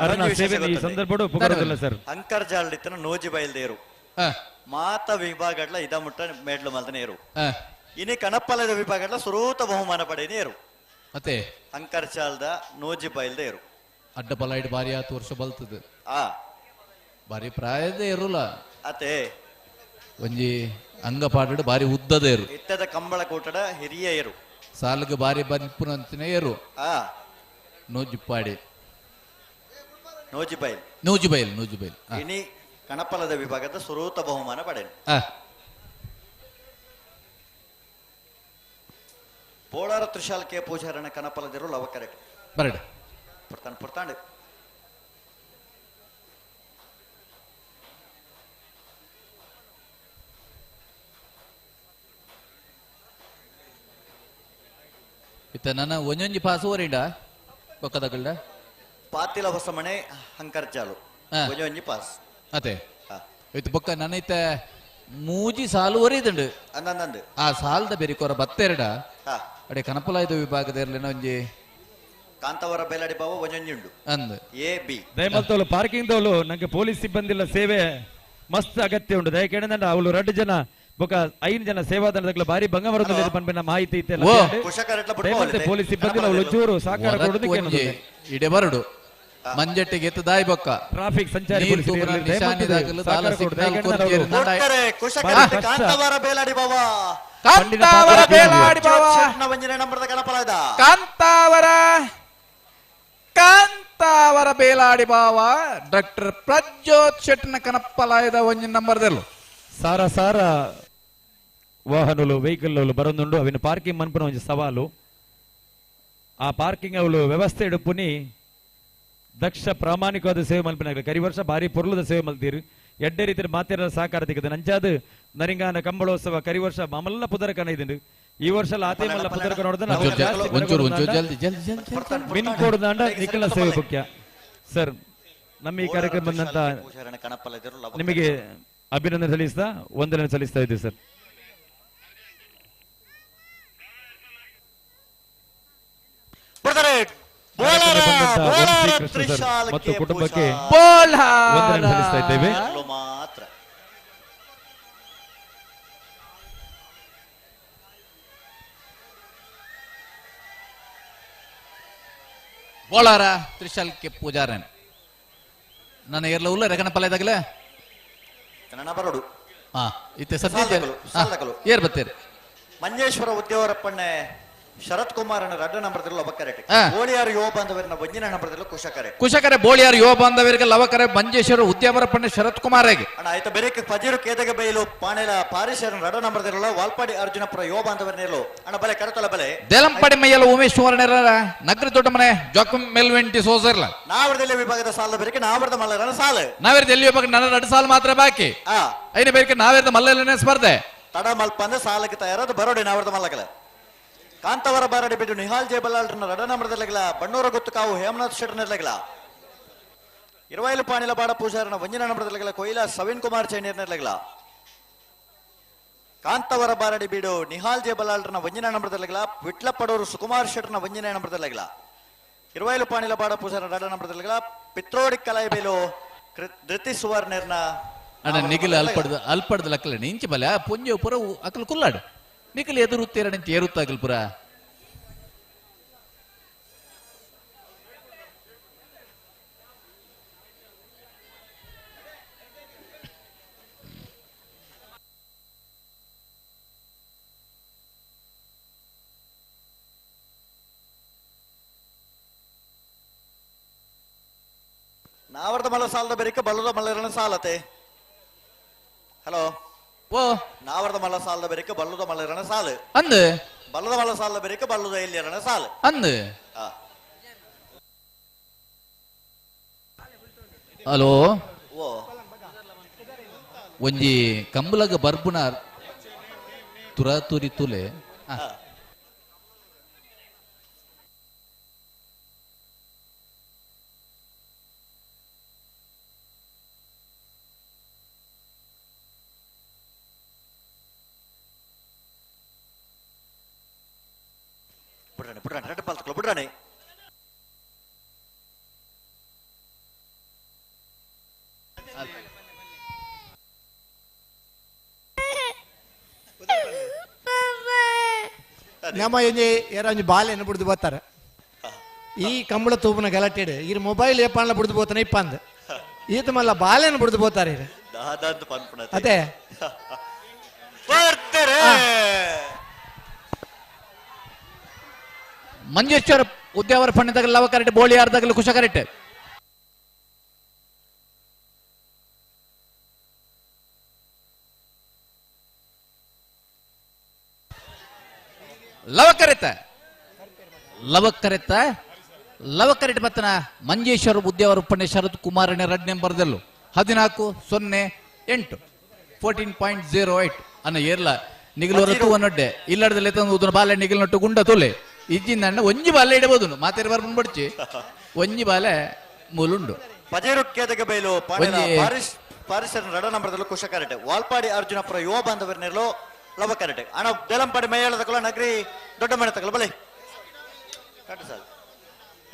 ಅರಣ ಸೇವೆ ಈ ಸಂದರ್ಭಡು ಪುಗರದಿಲ್ಲ ಸರ್ ಅಂಕರ್ಜಾಲ್ ಇತ್ತನ ನೋಜಿ ಬಯಲ್ದೇರು ಮಾತ ವಿಭಾಗಡ್ಲ ಇದ ಮುಟ್ಟ ಮೇಡ್ಲು ಮಲ್ತನೇರು ಇನಿ ಕಣಪ್ಪಲದ ವಿಭಾಗಡ್ಲ ಸುರೂತ ಬಹುಮಾನ ಪಡೆನೇರು ಮತ್ತೆ ಅಂಕರ್ಚಾಲ್ದ ನೋಜಿ ಬಯಲ್ದೇ ಇರು ಅಡ್ಡ ಬಲಾಯ್ಡ್ ಬಾರಿ ಆತು ವರ್ಷ ಬಲ್ತದ ಬಾರಿ ಪ್ರಾಯದ ಇರುಲ್ಲ ಅತೆ ಒಂಜಿ ಅಂಗ ಪಾಟಡು ಬಾರಿ ಉದ್ದದ ಇರು ಇತ್ತದ ಕಂಬಳ ಕೂಟಡ ಹಿರಿಯ ಇರು ಸಾಲಗ ಬಾರಿ ಬಂಪುನಂತಿನ ಇರು ನೋಜಿಪ್ಪಾಡಿ ನೋಜಿ ಬಯಲ್ ನೂಜಿ ಬೈಲ್ ಇನಿ ಕಣಪ್ಪಲದ ವಿಭಾಗದ ಸುರೂತ ಬಹುಮಾನ ಪಡೆನು ಬೋಳಾರ ತ್ರಿಶಾಲ್ ಕೆ ಪೂಜಾರನ ಕನಪಲದಿರು ಲವಕರೆಟ್ ಬರಡು ಪುರ್ತಾಂಡು ಇತ್ತ ನನ್ನ ಒಂಜೊಂಜಿ ಪಾಸ್ ಓರಿಂಡ ಬೊಕ್ಕದಗಳ್ಡ ಪಾತಿಲ ಹೊಸಮನೆ ಅಂಕರ್ಜಾಲು ಒಂಜೊಂಜಿ ಪಾಸ್ ಅತೆ ಇತ್ತು ಬೊಕ್ಕ ನನ್ನ ಇತ್ತ ಮೂಜಿ ಸಾಲು ಒರಿದುಂಡು ಅಂದಂದು ಆ ಸಾಲದ ಬೆರಿಕೋರ ಬತ್ತೆರಡ ಅಡೆ ಕನಪಲಾಯ್ದ ವಿಭಾಗದ ಒಂಜಿ ಕಾಂತವರ ಬೇಲಾಡಿ ಬಾವ ಒಂಜೊಂಜಿ ಉಂಡು ಅಂದ್ ಎ ಬಿ ದಯಮಲ್ತೋಲು ಪಾರ್ಕಿಂಗ್ ದೋಲು ನಂಗೆ ಪೊಲೀಸ್ ಸಿಬ್ಬಂದಿಲ ಸೇವೆ ಮಸ್ತ್ ಅಗತ್ಯ ಉಂಟು ದಯಕೇಂದ್ರ ಅವಳು 2 ಜನ ಬೊಕ 5 ಜನ ಸೇವಾದಳದ ಬಾರಿ ಬಂಗವರದಲ್ಲಿ ಪನ್ಪಿನ ಮಾಹಿತಿ ಇತ್ತೆಲ್ಲ ಪೊಲೀಸ್ ಸಿಬ್ಬಂದಿ ಅವಳು ಚೂರು ಸಾಕಾರ ಕೊಡೋದಕ್ಕೆ ಇಡೆ ಬರಡು ಮಂಜಟ್ಟಿಗೆ ಎತ್ತು ದಾಯಿ ಬೊಕ್ಕ ಟ್ರಾಫಿಕ್ ಸಂಚಾರಿ ನೀರು ತೂಪುನ ನಿಶಾನಿದಾಗಲು ದಾಲ ಸಿಗ್ನಲ್ ಕೊಡ್ತೀರಿ ನಂಡ ಕೊಡ್ತಾರೆ ಕುಶಕರಟೆ ಕಾಂತವರ ಬೇಲಾಡಿ ಬಾವ ಕಾಂತಾವರ ಬೇಲಾಡಿ ಬಾವ ಶೆಟ್ನ ವಂಜನೆ ನಂಬರದ ಕಣಪಲಾಯ್ದ ಕಾಂತಾವರ ಬೇಲಾಡಿ ಬಾವ ಡಾಕ್ಟರ್ ಪ್ರಜ್ಯೋತ್ ಶೆಟ್ನ ಕನಪ್ಪಲಾಯದ ಒಂಜಿನ ನಂಬರ್ದೆಲ್ಲು ಸಾರ ಸಾರ ವಾಹನలు వెహికల్ బరొందుండు అవిన పార్కింగ్ మన్పున ಒಂಜಿ ಸವಾಲು ಆ ಪಾರ್ಕಿಂಗ್ ಅವಳು ವ್ಯವಸ್ಥೆ ಇಡುಪುನಿ ದಕ್ಷ ಪ್ರಾಮಾಣಿಕವಾದ ಸೇವೆ ಮಲ್ಪನಾಗಲಿ ಕರಿ ವರ್ಷ ಭಾರಿ ಪೊರ್ಲದ ಸೇವೆ ಮಲ್ತೀರಿ ಎಡ್ಡೆ ರೀತಿಯ ಮಾತಿರ ಸಹಕಾರ ತೆಗೆದ ನಂಚಾದ ನರಿಂಗಾನ ಕಂಬಳೋತ್ಸವ ಕರಿ ವರ್ಷ ಮಮಲ್ಲ ಪುದರ ಕಣ ಇದ್ದೀನಿ ಈ ವರ್ಷ ಆತೆ ಮಲ್ಲ ಪುದರ ಕಣ ಮಿನ್ ಕೊಡದಾಂಡ ನಿಖಲ ಸೇವೆ ಮುಖ್ಯ ಸರ್ ನಮ್ಮ ಈ ಕಾರ್ಯಕ್ರಮ ಬಂದಂತ ನಿಮಗೆ ಅಭಿನಂದನೆ ಸಲ್ಲಿಸ್ತಾ ವಂದನೆ ಸಲ್ಲಿಸ್ತಾ ಇದ್ದೀವಿ ಸರ್. ಮತ್ತು ಕುಟುಂಬಕ್ಕೆ ವಂದನೆ ಸಲ್ಲಿಸ್ತಾ ಇದ್ದೇವೆ. ಮಾತ್ರ ಬೋಳಾರ ತ್ರಿಶಾಲ್ ಕೆ ಪೂಜಾರನ್ ನನ್ನ ಏರ್ಲ ಉಲ್ಲ ರೆಗಣ ಪಲ್ಯದಾಗಲೇ ಕನ್ನಡ ಬರೋಡು ಹಾ ಇತ್ತೆ ಸದ್ಯ ಏರ್ ಬತ್ತೇರಿ ಮಂಜೇಶ್ವರ ಉದ್ಯೋಗರಪ್ಪಣ್ಣೆ ಶರತ್ ಕುಮಾರನ ರಡ್ಡ ನಂಬರ್ದಲ್ಲ ಲವಕರೆಟ್ ಬೋಳಿಯಾರು ಯುವ ಬಾಂಧವರನ್ನ ವಂಜನ ನಂಬರ್ದಲ್ಲ ಕುಶಕರೆ ಬೋಳಿಯಾರು ಯುವ ಬಾಂಧವರಿಗೆ ಲವಕರೆ ಮಂಜೇಶ್ವರ ಉದ್ಯಾವರಪ್ಪಣ್ಣೆ ಶರತ್ ಕುಮಾರಗೆ ಅಣ್ಣ ಆಯ್ತು ಬೆರೇಕ್ ಪಜಿರು ಕೇದಗ ಬೈಲು ಪಾಣೆಲ ಪಾರಿಶರನ ರಡ್ಡ ನಂಬರ್ದಲ್ಲ ವಾಲ್ಪಾಡಿ ಅರ್ಜುನಪುರ ಯುವ ಬಾಂಧವರನ್ನೆಲ್ಲೋ ಅಣ್ಣ ಬಲೆ ಕರತಲ ಬಲೆ ದೇಲಂಪಡಿ ಮೈಯಲ್ಲ ಉಮೇಶ್ ಸುವರ್ಣರ ನಗರ ದೊಡ್ಡ ಮನೆ ಜೋಕಂ ಮೆಲ್ವೆಂಟಿ ಸೋಸರ್ಲ ನಾವರದಲ್ಲಿ ವಿಭಾಗದ ಸಾಲ ಬೆರೇಕ್ ನಾವರದ ಮಲ್ಲರನ ಸಾಲ ನಾವೇರ್ದ ಎಲ್ಲಿ ವಿಭಾಗ ನನ್ನ 2 ಸಾಲ ಮಾತ್ರ ಬಾಕಿ ಐನ ಬೇರೆ ನಾವೇರ್ದ ಮಲ್ಲಲನೆ ಸ್ಪರ್ಧೆ ತಡ ಮಲ್ಪಂದ ಸಾಲಕ್ಕೆ ತಯಾರಾದ ಬರೋಡೆ ನಾವರದ ಮಲ್ಲಕಲ ಕಾಂತವರ ಬಾರಡಿ ಬಿಟ್ಟು ನಿಹಾಲ್ ಜೆ ಬಲ್ಲಾಳ್ರನ್ನ ರಡ ನಂಬರ್ದಲ್ಲಗಲ ಬಣ್ಣೂರ ಗೊತ್ತು ಕಾವು ಹೇಮನಾಥ್ ಶೆಟ್ಟರ್ನರ್ಲಗಲ ಇರುವೈಲು ಪಾಣಿಲ ಬಾಡ ಪೂಜಾರನ ವಂಜನ ನಂಬರ್ದಲ್ಲಗಲ ಕೊಯ್ಲ ಸವಿನ್ ಕುಮಾರ್ ಚೈನೀರ್ನರ್ಲಗಲ ಕಾಂತವರ ಬಾರಡಿ ಬೀಡು ನಿಹಾಲ್ ಜೆ ಬಲ್ಲಾಳ್ರನ್ನ ವಂಜನ ನಂಬರ್ದಲ್ಲಗಲ ವಿಟ್ಲ ಪಡೋರು ಸುಕುಮಾರ್ ಶೆಟ್ಟರ್ನ ವಂಜನ ನಂಬರ್ದಲ್ಲಗಲ ಇರುವೈಲು ಪಾಣಿಲ ಬಾಡ ಪೂಜಾರನ ರಡ ನಂಬರ್ದಲ್ಲಗಲ ಪಿತ್ರೋಡಿ ಕಲಾಯ ಬೇಲು ಧೃತಿ ಸುವರ್ಣರ್ನ ಅಣ್ಣ ನಿಖಿಲ್ ಅಲ್ಪಡ್ದ ಲಕ್ಕಲ ನಿಂಚಿ ಬಲ ಪುಂಜ ಪುರ ಅಕಲ್ ಕುಲ್ಲಾಡು ನಿಖಿಲ್ ಎದುರುತ್ತೇರಣಿಂತ ಏರುತ್ತಾಗಲ್ ಪುರ ನಾವರ್ದ ಮಲ್ಲ ಸಾಲದ ಬೆರಿಕ ಬಲ್ಲದ ಮಲ್ಲರನ ಸಾಲತೆ ಹಲೋ ಓ ನಾವರ್ದ ಮಲ್ಲ ಸಾಲದ ಬೆರಿಕ ಬಲ್ಲದ ಮಲ್ಲರನ ಸಾಲು ಅಂದು ಬಲ್ಲದ ಮಲ್ಲ ಸಾಲದ ಬೆರಿಕ ಬಲ್ಲದ ಎಲ್ಲಿಯರನ ಸಾಲು ಅಂದು ಹಲೋ ಓ ಒಂಜಿ ಕಂಬಲಗ ಬರ್ಬುನ ತುರಾತುರಿ ತುಲೆ ಬಿಡ್ರಾಣಿ ರೆಡ್ ಪಾಲ್ ತಗೊಳ್ಳು ಬಿಡ್ರಾಣಿ ನಮ್ಮ ಒಂಜಿ ಬಾಲೆಯನ್ನು ಬಿಡ್ದು ಬರ್ತಾರೆ ಈ ಕಂಬಳ ತೂಪನ ಗಲಾಟೆಡ್ ಈ ಮೊಬೈಲ್ ಏಪಾಣ್ಲ ಬಿಡ್ದು ಬೋತಾನೆ ಇಪ್ಪಂದ್ ಈತ ಮಲ್ಲ ಬಾಲೆಯನ್ನು ಬಿಡ್ದು ಬೋತಾರೆ ಅದೇ ಮಂಜೇಶ್ವರ ಉದ್ಯಾವರ ಪಣ್ಣದಾಗ ಲವ ಕರೆಕ್ಟ್ ಬೋಳಿ ಯಾರ್ದಾಗಲು ಕುಶ ಕರೆಕ್ಟ್ ಲವ ಕರೆಕ್ಟ್ ಬತ್ತನ ಮಂಜೇಶ್ವರ ಉದ್ಯಾವರ ಪಣ್ಣೆ ಶರತ್ ಕುಮಾರಣ್ಣ ರಡ್ ನಂಬರ್ದಲ್ಲೂ 1408 14.08 ಅನ್ನ ಏರ್ಲ ನಿಗಲು ರತ್ತು ಒನ್ನೊಡ್ಡೆ ಇಲ್ಲಡದಲ್ಲಿ ತಂದು ಬಾಲೆ ನಿಗಲ್ ನೊಟ್ಟು ಗುಂಡ ತುಲೆ ಇಜ್ಜಿಂದ ಒಂಜಿ ಬಾಲೆ ಇಡಬಹುದು ಮಾತೇರಿ ಬರ್ಬನ್ ಬಡ್ಚಿ ಒಂಜಿ ಬಾಲೆ ಮೂಲುಂಡು ಪಜೇರುಕ್ಯದಗೆ ಬೈಲು ಪಾರಿಸರ ರಡ ನಂಬರ್ದಲ್ಲೂ ಕುಶ ಕರೆಕ್ಟ್ ವಾಲ್ಪಾಡಿ ಅರ್ಜುನಪುರ ಯುವ ಬಾಂಧವರನ್ನೆಲ್ಲೋ ಲವ ಕರೆಕ್ಟ್ ಅಣ್ಣ ದೇಲಂಪಾಡಿ ಮೈಯಾಳ ತಗೊಳ್ಳ ನಗರಿ ದೊಡ್ಡ ಮನೆ ತಗೊಳ್ಳ ಬಲೆ ಕಟ್ಟು ಸಾಲ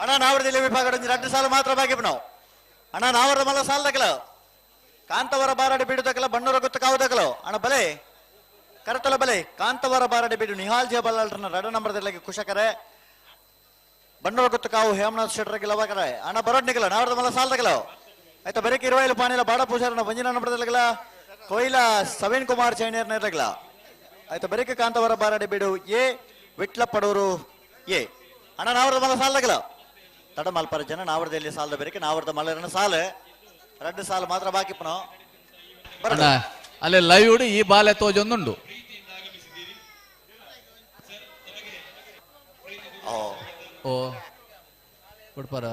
ಅಣ್ಣ ನಾವರದಲ್ಲಿ ವಿಭಾಗ 2 ಸಾಲ ಮಾತ್ರ ಬಾಗಿ ನಾವು ಅಣ್ಣ ನಾವರದ ಮಲ್ಲ ಸಾಲ ತಗಲ ಕಾಂತವರ ಬಾರಾಡಿ ಬೀಡು ತಗಲ ಬಣ್ಣೂರ ಗೊತ್ತು ಕಾವು ತಗಲ ಅಣ್ಣ ಬಲೆ ಕರೆತಲ ಬಲೆ ಕಾಂತವರ ಬಾರಾಡಿ ಬೀಡು ನಿಹಾಲ್ ಜೆ ಬಲ್ಲಾಳ್ರನ್ನ ರಡ ನಂಬರ್ದಲ್ಲಿ ಕುಶಕರೆ ಬಂಡೋಳ ಗೊತ್ತು ಕಾವು ಹೇಮನಾಥ್ ಶೆಟ್ರಗಿಲ್ಲ ಅವಾಗರ ಅಣ್ಣ ಬರೋಡ್ ನಿಗಲ ನಾವ್ರದ ಮಲ್ಲ ಸಾಲ್ದಗಲ ಆಯ್ತಾ ಬರೀಕ್ 20 ಪಾಣಿಲ ಬಾಡ ಪೂಜಾರನ ಬಂಜಿನ ನಂಬರ್ದಲ್ಲಗಲ ಕೊಯ್ಲ ಸವೀನ್ ಕುಮಾರ್ ಚೈನೇರ್ ನೇರ್ಲಗಲ ಆಯ್ತಾ ಬರೀಕ್ ಕಾಂತವರ ಬಾರಾಡಿ ಬಿಡು ಎ ವಿಟ್ಲ ಪಡೂರು ಎ ಅಣ್ಣ ನಾವ್ರದ ಮಲ್ಲ ಸಾಲ್ದಗಲ ತಡ ಮಲ್ಪರ ಜನ ನಾವರದಲ್ಲಿ ಸಾಲದ ಬರೀಕ್ ನಾವರದ ಮಲ್ಲರನ ಸಾಲು 2 ಸಾಲು ಮಾತ್ರ ಬಾಕಿ ಪುನಃ ಅಣ್ಣ ಅಲ್ಲಿ ಲೈವ್ ಉಡು ಈ ಬಾಲೆ ತೋಜೊಂದುಂಡು ಓ ಕೊಡ್ಪಾರ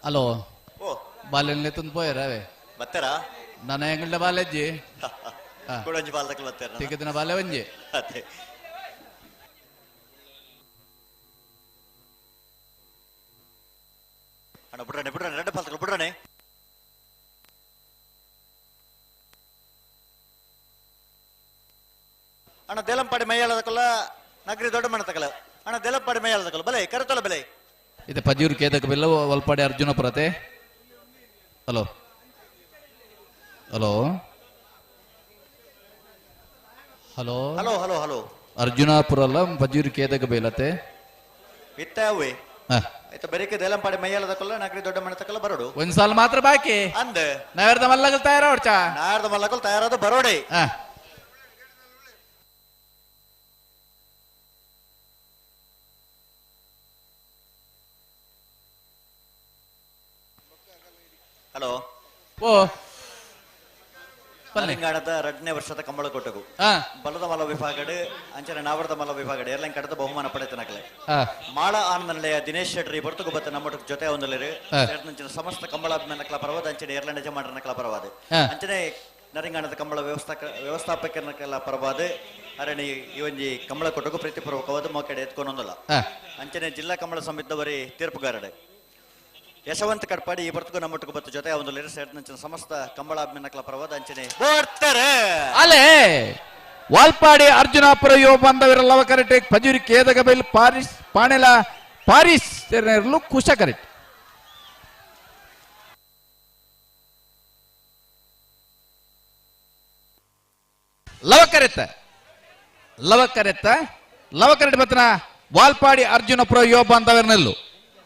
ಹಲೋ ಬಾಲ್ಯ ತಂದು ಪೋಯರವೇ ಬತ್ತಾರಾ ನನ್ನ ಹೆಂಗಳ್ಳ ಬಾಲ್ಯಜ್ಜಿ ಕೊಡಂಜಿ ಬಾಲ್ದಕ್ಕೆ ಬತ್ತಾರ ತಿಕ್ಕದಿನ ಬಾಲ್ಯ ಒಂಜಿ ಅದೇ ಅಣ್ಣ ಬಿಡ್ರಾನೆ 2 ಬಾಲ್ದಕ್ಕೆ ಬಿಡ್ರಾನೆ ಅಣ್ಣ ದೇಲಂಪಾಡಿ ಮೈಯಾಳದಕ್ಕಲ್ಲ ನಗರಿ ದೊಡ್ಡ ಮಣತಕಲ ಅಣ್ಣ ದೇಲಂಪಾಡಿ ಮೈಯಾಳದಕ್ಕಲ್ಲ ಬಲೆ ಕರೆತಲ್ಲ ಬಲೆ ಇದು ಪಜೂರು ಕೇದಕ ಬೆಲ್ಲ ಒಲ್ಪಾಡಿ ಅರ್ಜುನ ಪುರತೆ hello hello hello hello hello hello Arjunapura ಅಲ್ಲ ಪಜೂರು ಕೇದಕ ಬೇಲತೆ ಇತ್ತಾವೆ ಆಯ್ತಾ ಬರೀಕೆ ದೇಲಂಪಾಡಿ ಮೈಯಾಳದಕ್ಕಲ್ಲ ನಗರಿ ದೊಡ್ಡ ಮಣತಕಲ್ಲ ಬರೋಡು ಒಂದ್ ಸಾಲ ಮಾತ್ರ ಬಾಕಿ ಅಂದ ನಾವ್ಯಾರ್ದ ಮಲ್ಲಗಲ್ ತಯಾರವಡ್ಚಾ ನಾರ್ದ ಮಲ್ಲಕಲ್ ತಯಾರಾದ ಬರೋಡೆ ಹಲೋ ಓ ತೆಲಂಗಾಣದ 2ನೇ ವರ್ಷದ ಕಂಬಳ ಕೊಟ್ಟಗು ಬಲದ ಮಲ್ಲ ವಿಭಾಗಡ್ ಅಂಚನೆ ನಾವರದ ಮಲ್ಲ ವಿಭಾಗಡ್ ಎಲ್ಲ ಕಡದ ಬಹುಮಾನ ಪಡೆತನಕಲೆ ಮಾಳ ಆನಂದನಲೆಯ ದಿನೇಶ್ ಶೆಟ್ರಿ ಬರ್ತುಕು ಬತ್ತ ನಮ್ಮ ಜೊತೆ ಒಂದಲ್ಲಿರು ಸೇರ್ನಂಚಿನ ಸಮಸ್ತ ಕಂಬಳಾಭಿಮಾನ ಕ್ಲ ಪರವಾದ ಅಂಚನೆ ಏರ್ಲ ಯಜಮಾನರನ ಕ್ಲ ಪರವಾದ ಅಂಚನೆ ನರಿಂಗಾಣದ ಕಂಬಳ ವ್ಯವಸ್ಥಾಪಕರನ ಕ್ಲ ಪರವಾದ ಅರಣಿ ಈ ಒಂಜಿ ಕಂಬಳ ಕೊಟ್ಟಗು ಪ್ರೀತಿಪೂರ್ವಕವಾದ ಮೋಕೆಡೆ ಎತ್ಕೊಂಡೊಂದಲ್ಲ ಅಂಚನೆ ಜಿಲ್ಲಾ ಕಂಬಳ ಸಮಿತಿದವರಿ ತೀರ್ಪುಗಾರಡೆ ಯಶವಂತ ಕಡ್ಪಾಡಿ ಈ ಬರ್ತುಕು ನಮ್ಮೊಟ್ಟಿಗೆ ಬತ್ತು ಜೊತೆ ಒಂದು ಸೇರಿದಂಚಿನ ಸಮಸ್ತ ಕಂಬಳಾಭಿಮಾನಕ್ಲ ಪರವಾದ ಅಂಚನೆ ಬರ್ತಾರೆ ಅಲೆ ವಾಲ್ಪಾಡಿ ಅರ್ಜುನಾಪುರ ಯುವ ಬಾಂಧವರೆಲ್ಲವ ಕರೆಕ್ಟ್ ಪಜೂರಿ ಕೇದಗ ಬೈಲ್ ಪಾರಿಸ್ ಪಾಣೆಲ ಪಾರಿಸ್ ಸೇರಿರಲು ಕುಶ ಕರೆಕ್ಟ್ ಲವ ಕರೆಕ್ಟ್ ಬತ್ತನ ವಾಲ್ಪಾಡಿ ಅರ್ಜುನಾಪುರ ಯುವ ಬಾಂಧವರನಲ್ಲೂ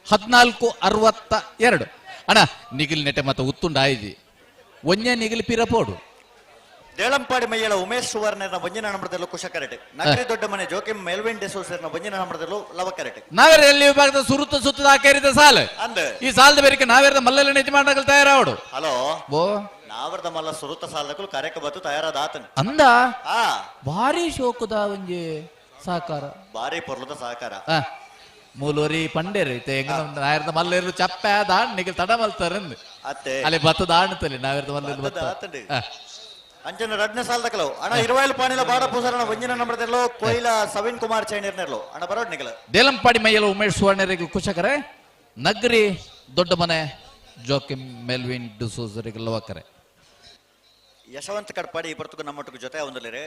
1462 ಅಣ್ಣ ನಿಗಿಲ್ ನೆಟೆ ಮತ್ತೆ ಉತ್ತುಂಡ ಆಯ್ದಿ ಒಂಜೆ ನಿಗಿಲ್ ಪಿರಪೋಡು ದೇಳಂಪಾಡಿ ಮೈಯಳ ಉಮೇಶ್ ಸುವರ್ಣನ ಒಂಜಿನ ನಂಬರದಲ್ಲೂ ಕುಶ ಕರೆಕ್ಟ್ ನಗರಿ ದೊಡ್ಡ ಮನೆ ಜೋಕಿಂ ಮೆಲ್ವಿನ್ ಡೆಸೋಸರ್ನ ಒಂಜಿನ ನಂಬರದಲ್ಲೂ ಲವ ಕರೆಕ್ಟ್ ನಾವೇರ ಎಲ್ಲಿ ವಿಭಾಗದ ಸುತ್ತದ ಹಾಕೇರಿದ ಸಾಲ ಅಂದ ಈ ಸಾಲದ ಬೇರೆ ನಾವೇರದ ಮಲ್ಲಲ್ಲಿ ಯಜಮಾನಗಳು ತಯಾರಾವಡು ಹಲೋ ಓ ನಾವರದ ಮಲ್ಲ ಸುರುತ ಸಾಲದಕ್ಕೂ ಕಾರ್ಯಕ್ಕೆ ಬತ್ತು ತಯಾರಾದ ಆತನ ಅಂದ ಭಾರಿ ಶೋಕದ ಒಂಜಿ ಸಹಕಾರ ಭಾರಿ ಪೊರ್ಲದ ಸಹಕಾರ ಮೂಲೂರಿ ಪಂಡೇರಿ ನಾಯರ್ದ ಮಲ್ಲೇರು ಚಪ್ಪ ದಾಣ್ ನಿಗಲ್ ತಡ ಮಲ್ತಾರಂದು ಅತ್ತೆ ಅಲ್ಲಿ ಬತ್ತ ದಾಣತಲ್ಲಿ ನಾವೇರ್ದ ಮಲ್ಲೇರು ಬತ್ತ ಅಂಚನ 2ನೇ ಸಾಲದಕ್ಕಲೋ ಅಣ್ಣ 20 ಪಾಣಿಲ ಬಾಡ ಪೂಸರನ ಒಂಜಿನ ನಂಬರದಲ್ಲೋ ಕೊಯ್ಲ ಸವೀನ್ ಕುಮಾರ್ ಚೈನೇರ್ನೆರ್ಲೋ ಅಣ್ಣ ಬರೋಡ್ ನಿಗಲ ದೇಲಂಪಾಡಿ ಮೈಯಲ ಉಮೇಶ್ ಸುವರ್ಣರಿಗೆ ಕುಶಕರೆ ನಗರಿ ದೊಡ್ಡ ಮನೆ ಜೋಕಿಂ ಮೆಲ್ವಿನ್ ಡಿಸೋಜರಿಗೆಲ್ಲವ ಕರೆ ಯಶವಂತ ಕಡ್ಪಾಡಿ ಈ ಬರ್ತುಕು ನಮ್ಮೊಟ್ಟಿಗೆ ಜೊತೆ ಒಂದಲ್ಲಿರೆ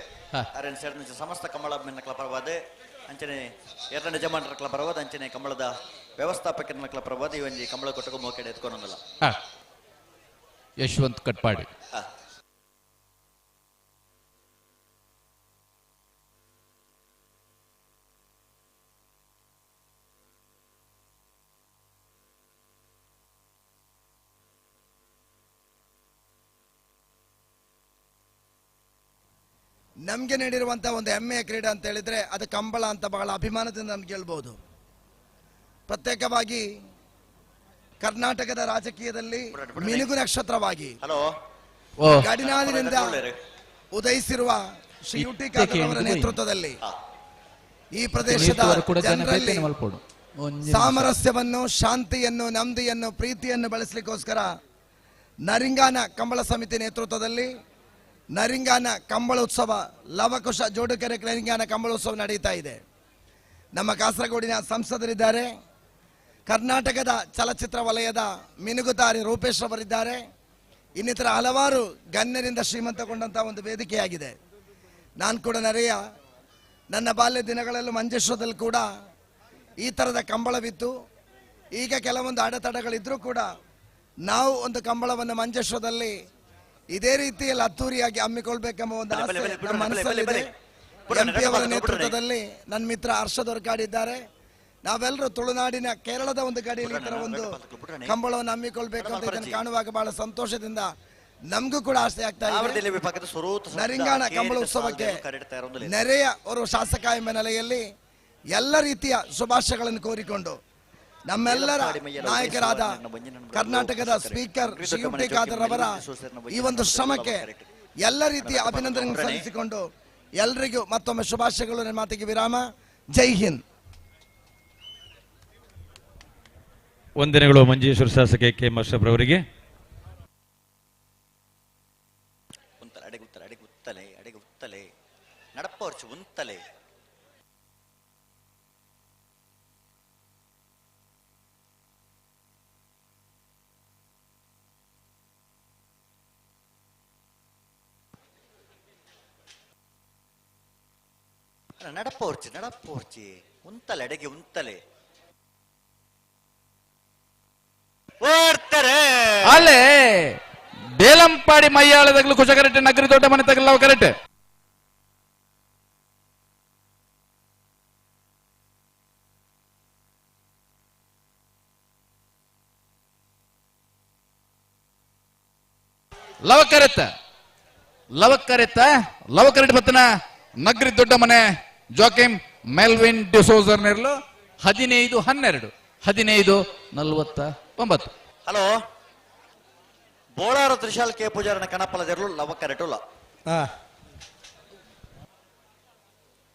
ಅರೇನ್ ಸೇರಿದ ಸಮಸ್ತ ಕಂಬಳಾಭಿಮಾನ ಕ್ಲ ಪರವಾದ ಅಂಚನೆ ಎರಡನೇ ಯಜಮಾನರ ಕ್ಲ ಪರವಾದ ಅಂಚನೆ ಕಂಬಳದ ವ್ಯವಸ್ಥಾಪಕರ ಕ್ಲ ಪರವಾದ ಈ ಒಂಜಿ ಕಂಬಳ ಕೊಟ್ಟಗೂ ಮೋಕೆಡೆ ಎತ್ಕೊಂಡೊಂದಲ್ಲ ಯಶವಂತ್ ಕಟ್ಪಾಡಿ ನಮಗೆ ನೀಡಿರುವಂತಹ ಒಂದು ಹೆಮ್ಮೆಯ ಕ್ರೀಡೆ ಅಂತ ಹೇಳಿದ್ರೆ ಅದು ಕಂಬಳ ಅಂತ ಬಹಳ ಅಭಿಮಾನದಿಂದ ನಮ್ಗೆ ಹೇಳ್ಬೋದು. ಪ್ರತ್ಯೇಕವಾಗಿ ಕರ್ನಾಟಕದ ರಾಜಕೀಯದಲ್ಲಿ ಮಿನುಗು ನಕ್ಷತ್ರವಾಗಿ ಗಡಿನಾಡಿನಿಂದ ಉದಯಿಸಿರುವ ಶ್ರೀಯುಟಿ ಅವರ ನೇತೃತ್ವದಲ್ಲಿ ಈ ಪ್ರದೇಶದ ಜನರಲ್ಲಿ ಸಾಮರಸ್ಯವನ್ನು, ಶಾಂತಿಯನ್ನು, ನೆಮ್ಮದಿಯನ್ನು, ಪ್ರೀತಿಯನ್ನು ಬೆಳೆಸಲಿಕ್ಕೋಸ್ಕರ ನರಿಂಗಾನ ಕಂಬಳ ಸಮಿತಿ ನೇತೃತ್ವದಲ್ಲಿ ನರಿಂಗಾನ ಕಂಬಳೋತ್ಸವ ಲವಕುಶ ಜೋಡುಕೆರೆ ನರಿಂಗಾನ ಕಂಬಳೋತ್ಸವ ನಡೀತಾ ಇದೆ. ನಮ್ಮ ಕಾಸರಗೋಡಿನ ಸಂಸದರಿದ್ದಾರೆ, ಕರ್ನಾಟಕದ ಚಲಚಿತ್ರ ವಲಯದ ಮಿನುಗುತಾರೆ ರೂಪೇಶ್ ಅವರಿದ್ದಾರೆ. ಇನ್ನಿತರ ಹಲವಾರು ಗಣ್ಯರಿಂದ ಶ್ರೀಮಂತಗೊಂಡಂತಹ ಒಂದು ವೇದಿಕೆಯಾಗಿದೆ. ನಾನು ಕೂಡ ನನ್ನ ಬಾಲ್ಯ ದಿನಗಳಲ್ಲೂ ಮಂಜೇಶ್ವರದಲ್ಲಿ ಕೂಡ ಈ ಥರದ ಕಂಬಳವಿತ್ತು. ಈಗ ಕೆಲವೊಂದು ಅಡೆತಡೆಗಳಿದ್ರೂ ಕೂಡ ನಾವು ಒಂದು ಕಂಬಳವನ್ನು ಮಂಜೇಶ್ವರದಲ್ಲಿ ಇದೇ ರೀತಿಯಲ್ಲಿ ಅದ್ದೂರಿಯಾಗಿ ಹಮ್ಮಿಕೊಳ್ಬೇಕೆಂಬ ಒಂದು ಆಸೆ ನಮ್ಮ ಮನಸ್ಸಲ್ಲಿದೆ. MP ಅವರ ನೇತೃತ್ವದಲ್ಲಿ ನನ್ನ ಮಿತ್ರ ಹರ್ಷದ್ ಹೊರಗಾಡಿದ್ದಾರೆ. ನಾವೆಲ್ಲರೂ ತುಳುನಾಡಿನ ಕೇರಳದ ಒಂದು ಗಡಿಯಲ್ಲಿ ಈ ತರ ಒಂದು ಕಂಬಳವನ್ನು ಹಮ್ಮಿಕೊಳ್ಬೇಕು ಅಂತ ಇದನ್ನು ಕಾಣುವಾಗ ಬಹಳ ಸಂತೋಷದಿಂದ ನಮಗೂ ಕೂಡ ಆಸೆ ಆಗ್ತಾ ಇದೆ. ನರಿಂಗಾಣ ಕಂಬಳ ಉತ್ಸವಕ್ಕೆ ನೆರೆಯ ಅವರು ಶಾಸಕ ಎಂಬ ನೆಲೆಯಲ್ಲಿ ಎಲ್ಲ ರೀತಿಯ ಶುಭಾಶಯಗಳನ್ನು ಕೋರಿಕೊಂಡು ನಮ್ಮೆಲ್ಲರ ನಾಯಕರಾದ ಕರ್ನಾಟಕದ ಸ್ಪೀಕರ್ ಶ್ರೀ ಯುಟಿ ಖಾದರ್ ಅವರ ಈ ಒಂದು ಶ್ರಮಕ್ಕೆ ಎಲ್ಲ ರೀತಿಯ ಅಭಿನಂದನೆ ಸಲ್ಲಿಸಿಕೊಂಡು ಎಲ್ರಿಗೂ ಮತ್ತೊಮ್ಮೆ ಶುಭಾಶಯಗಳು. ನನ್ನ ಮಾತಿಗೆ ವಿರಾಮ. ಜೈ ಹಿಂದ್. ವಂದನೆಗಳು ಮಂಜೇಶ್ವರ ಶಾಸಕ ಕೆ ಎಂ ಅಶ್ರಫ್ ಅವರಿಗೆ. നടപ്പോർച്ച് ഉന്തലെ അടകി ഉന്തലെ ಅಲ್ಲೇ ಬೇಲಂಪಾಡಿ ಮೈಯಾಳದಾಗಲು ಕುಶ ಕರೆಕ್ಟ್, ನಗರಿ ದೊಡ್ಡ ಮನೆ ತಗಲ್ಲ ಕರೆಕ್ಟ್. ಲವಕರೆಟ್ ಬತ್ತನ ನಗರಿ ದೊಡ್ಡ ಮನೆ ಜೋಕಿಮ್ ಮೆಲ್ವಿನ್ ಡಿಸೋಜರ್ ನೆರಲು 15-12 15-49. ಹಲೋ, ಬೋಳಾರ ತ್ರಿಶಾಲ್ ಕೆ ಪೂಜಾರನ ಕಣಪಲದೆರಲು ಲವಕರೆಟುಲ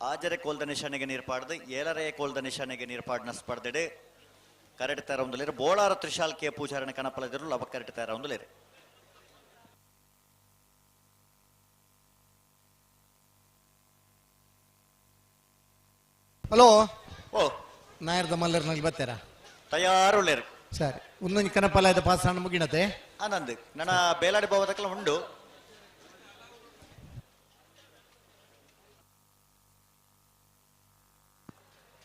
ಆಜರೆ ಕೋಲ್ದ ನಿಶಾನೆಗೆ ನೀರ್ಪಾಡ್ದು 7ನೇ ಕೋಲ್ದ ನಿಶಾನೆಗೆ ನೀರ್ಪಾಡಿನ ಸ್ಪರ್ಧೆಡೆ ಕರೆಟ್ ತರ ಒಂದಲೇರು ಬೋಳಾರ ತ್ರಿಶಾಲ್ ಕೆ ಪೂಜಾರನ ಕಣಪಲದೆರಲು ಲವಕರೆಟ್ ತರ ಒಂದಲೇರು. ಹಲೋ, ಓ ನಾಯರ್ದ ಮಲ್ಲರ್ನಲ್ಲಿ ಬರ್ತಾರಾ? ತಯಾರುಳ್ಳೇರು ಸರಿ. ಒಂದೊಂದು ಕನಪಲಾಯದ ಪಾಸಣ ಮುಗಿನತೆ ಆನಂದ್ ನನ್ನ ಬೇಲಾಡಿ ಬಾವದಕ್ಕೆಲ್ಲ ಉಂಡು.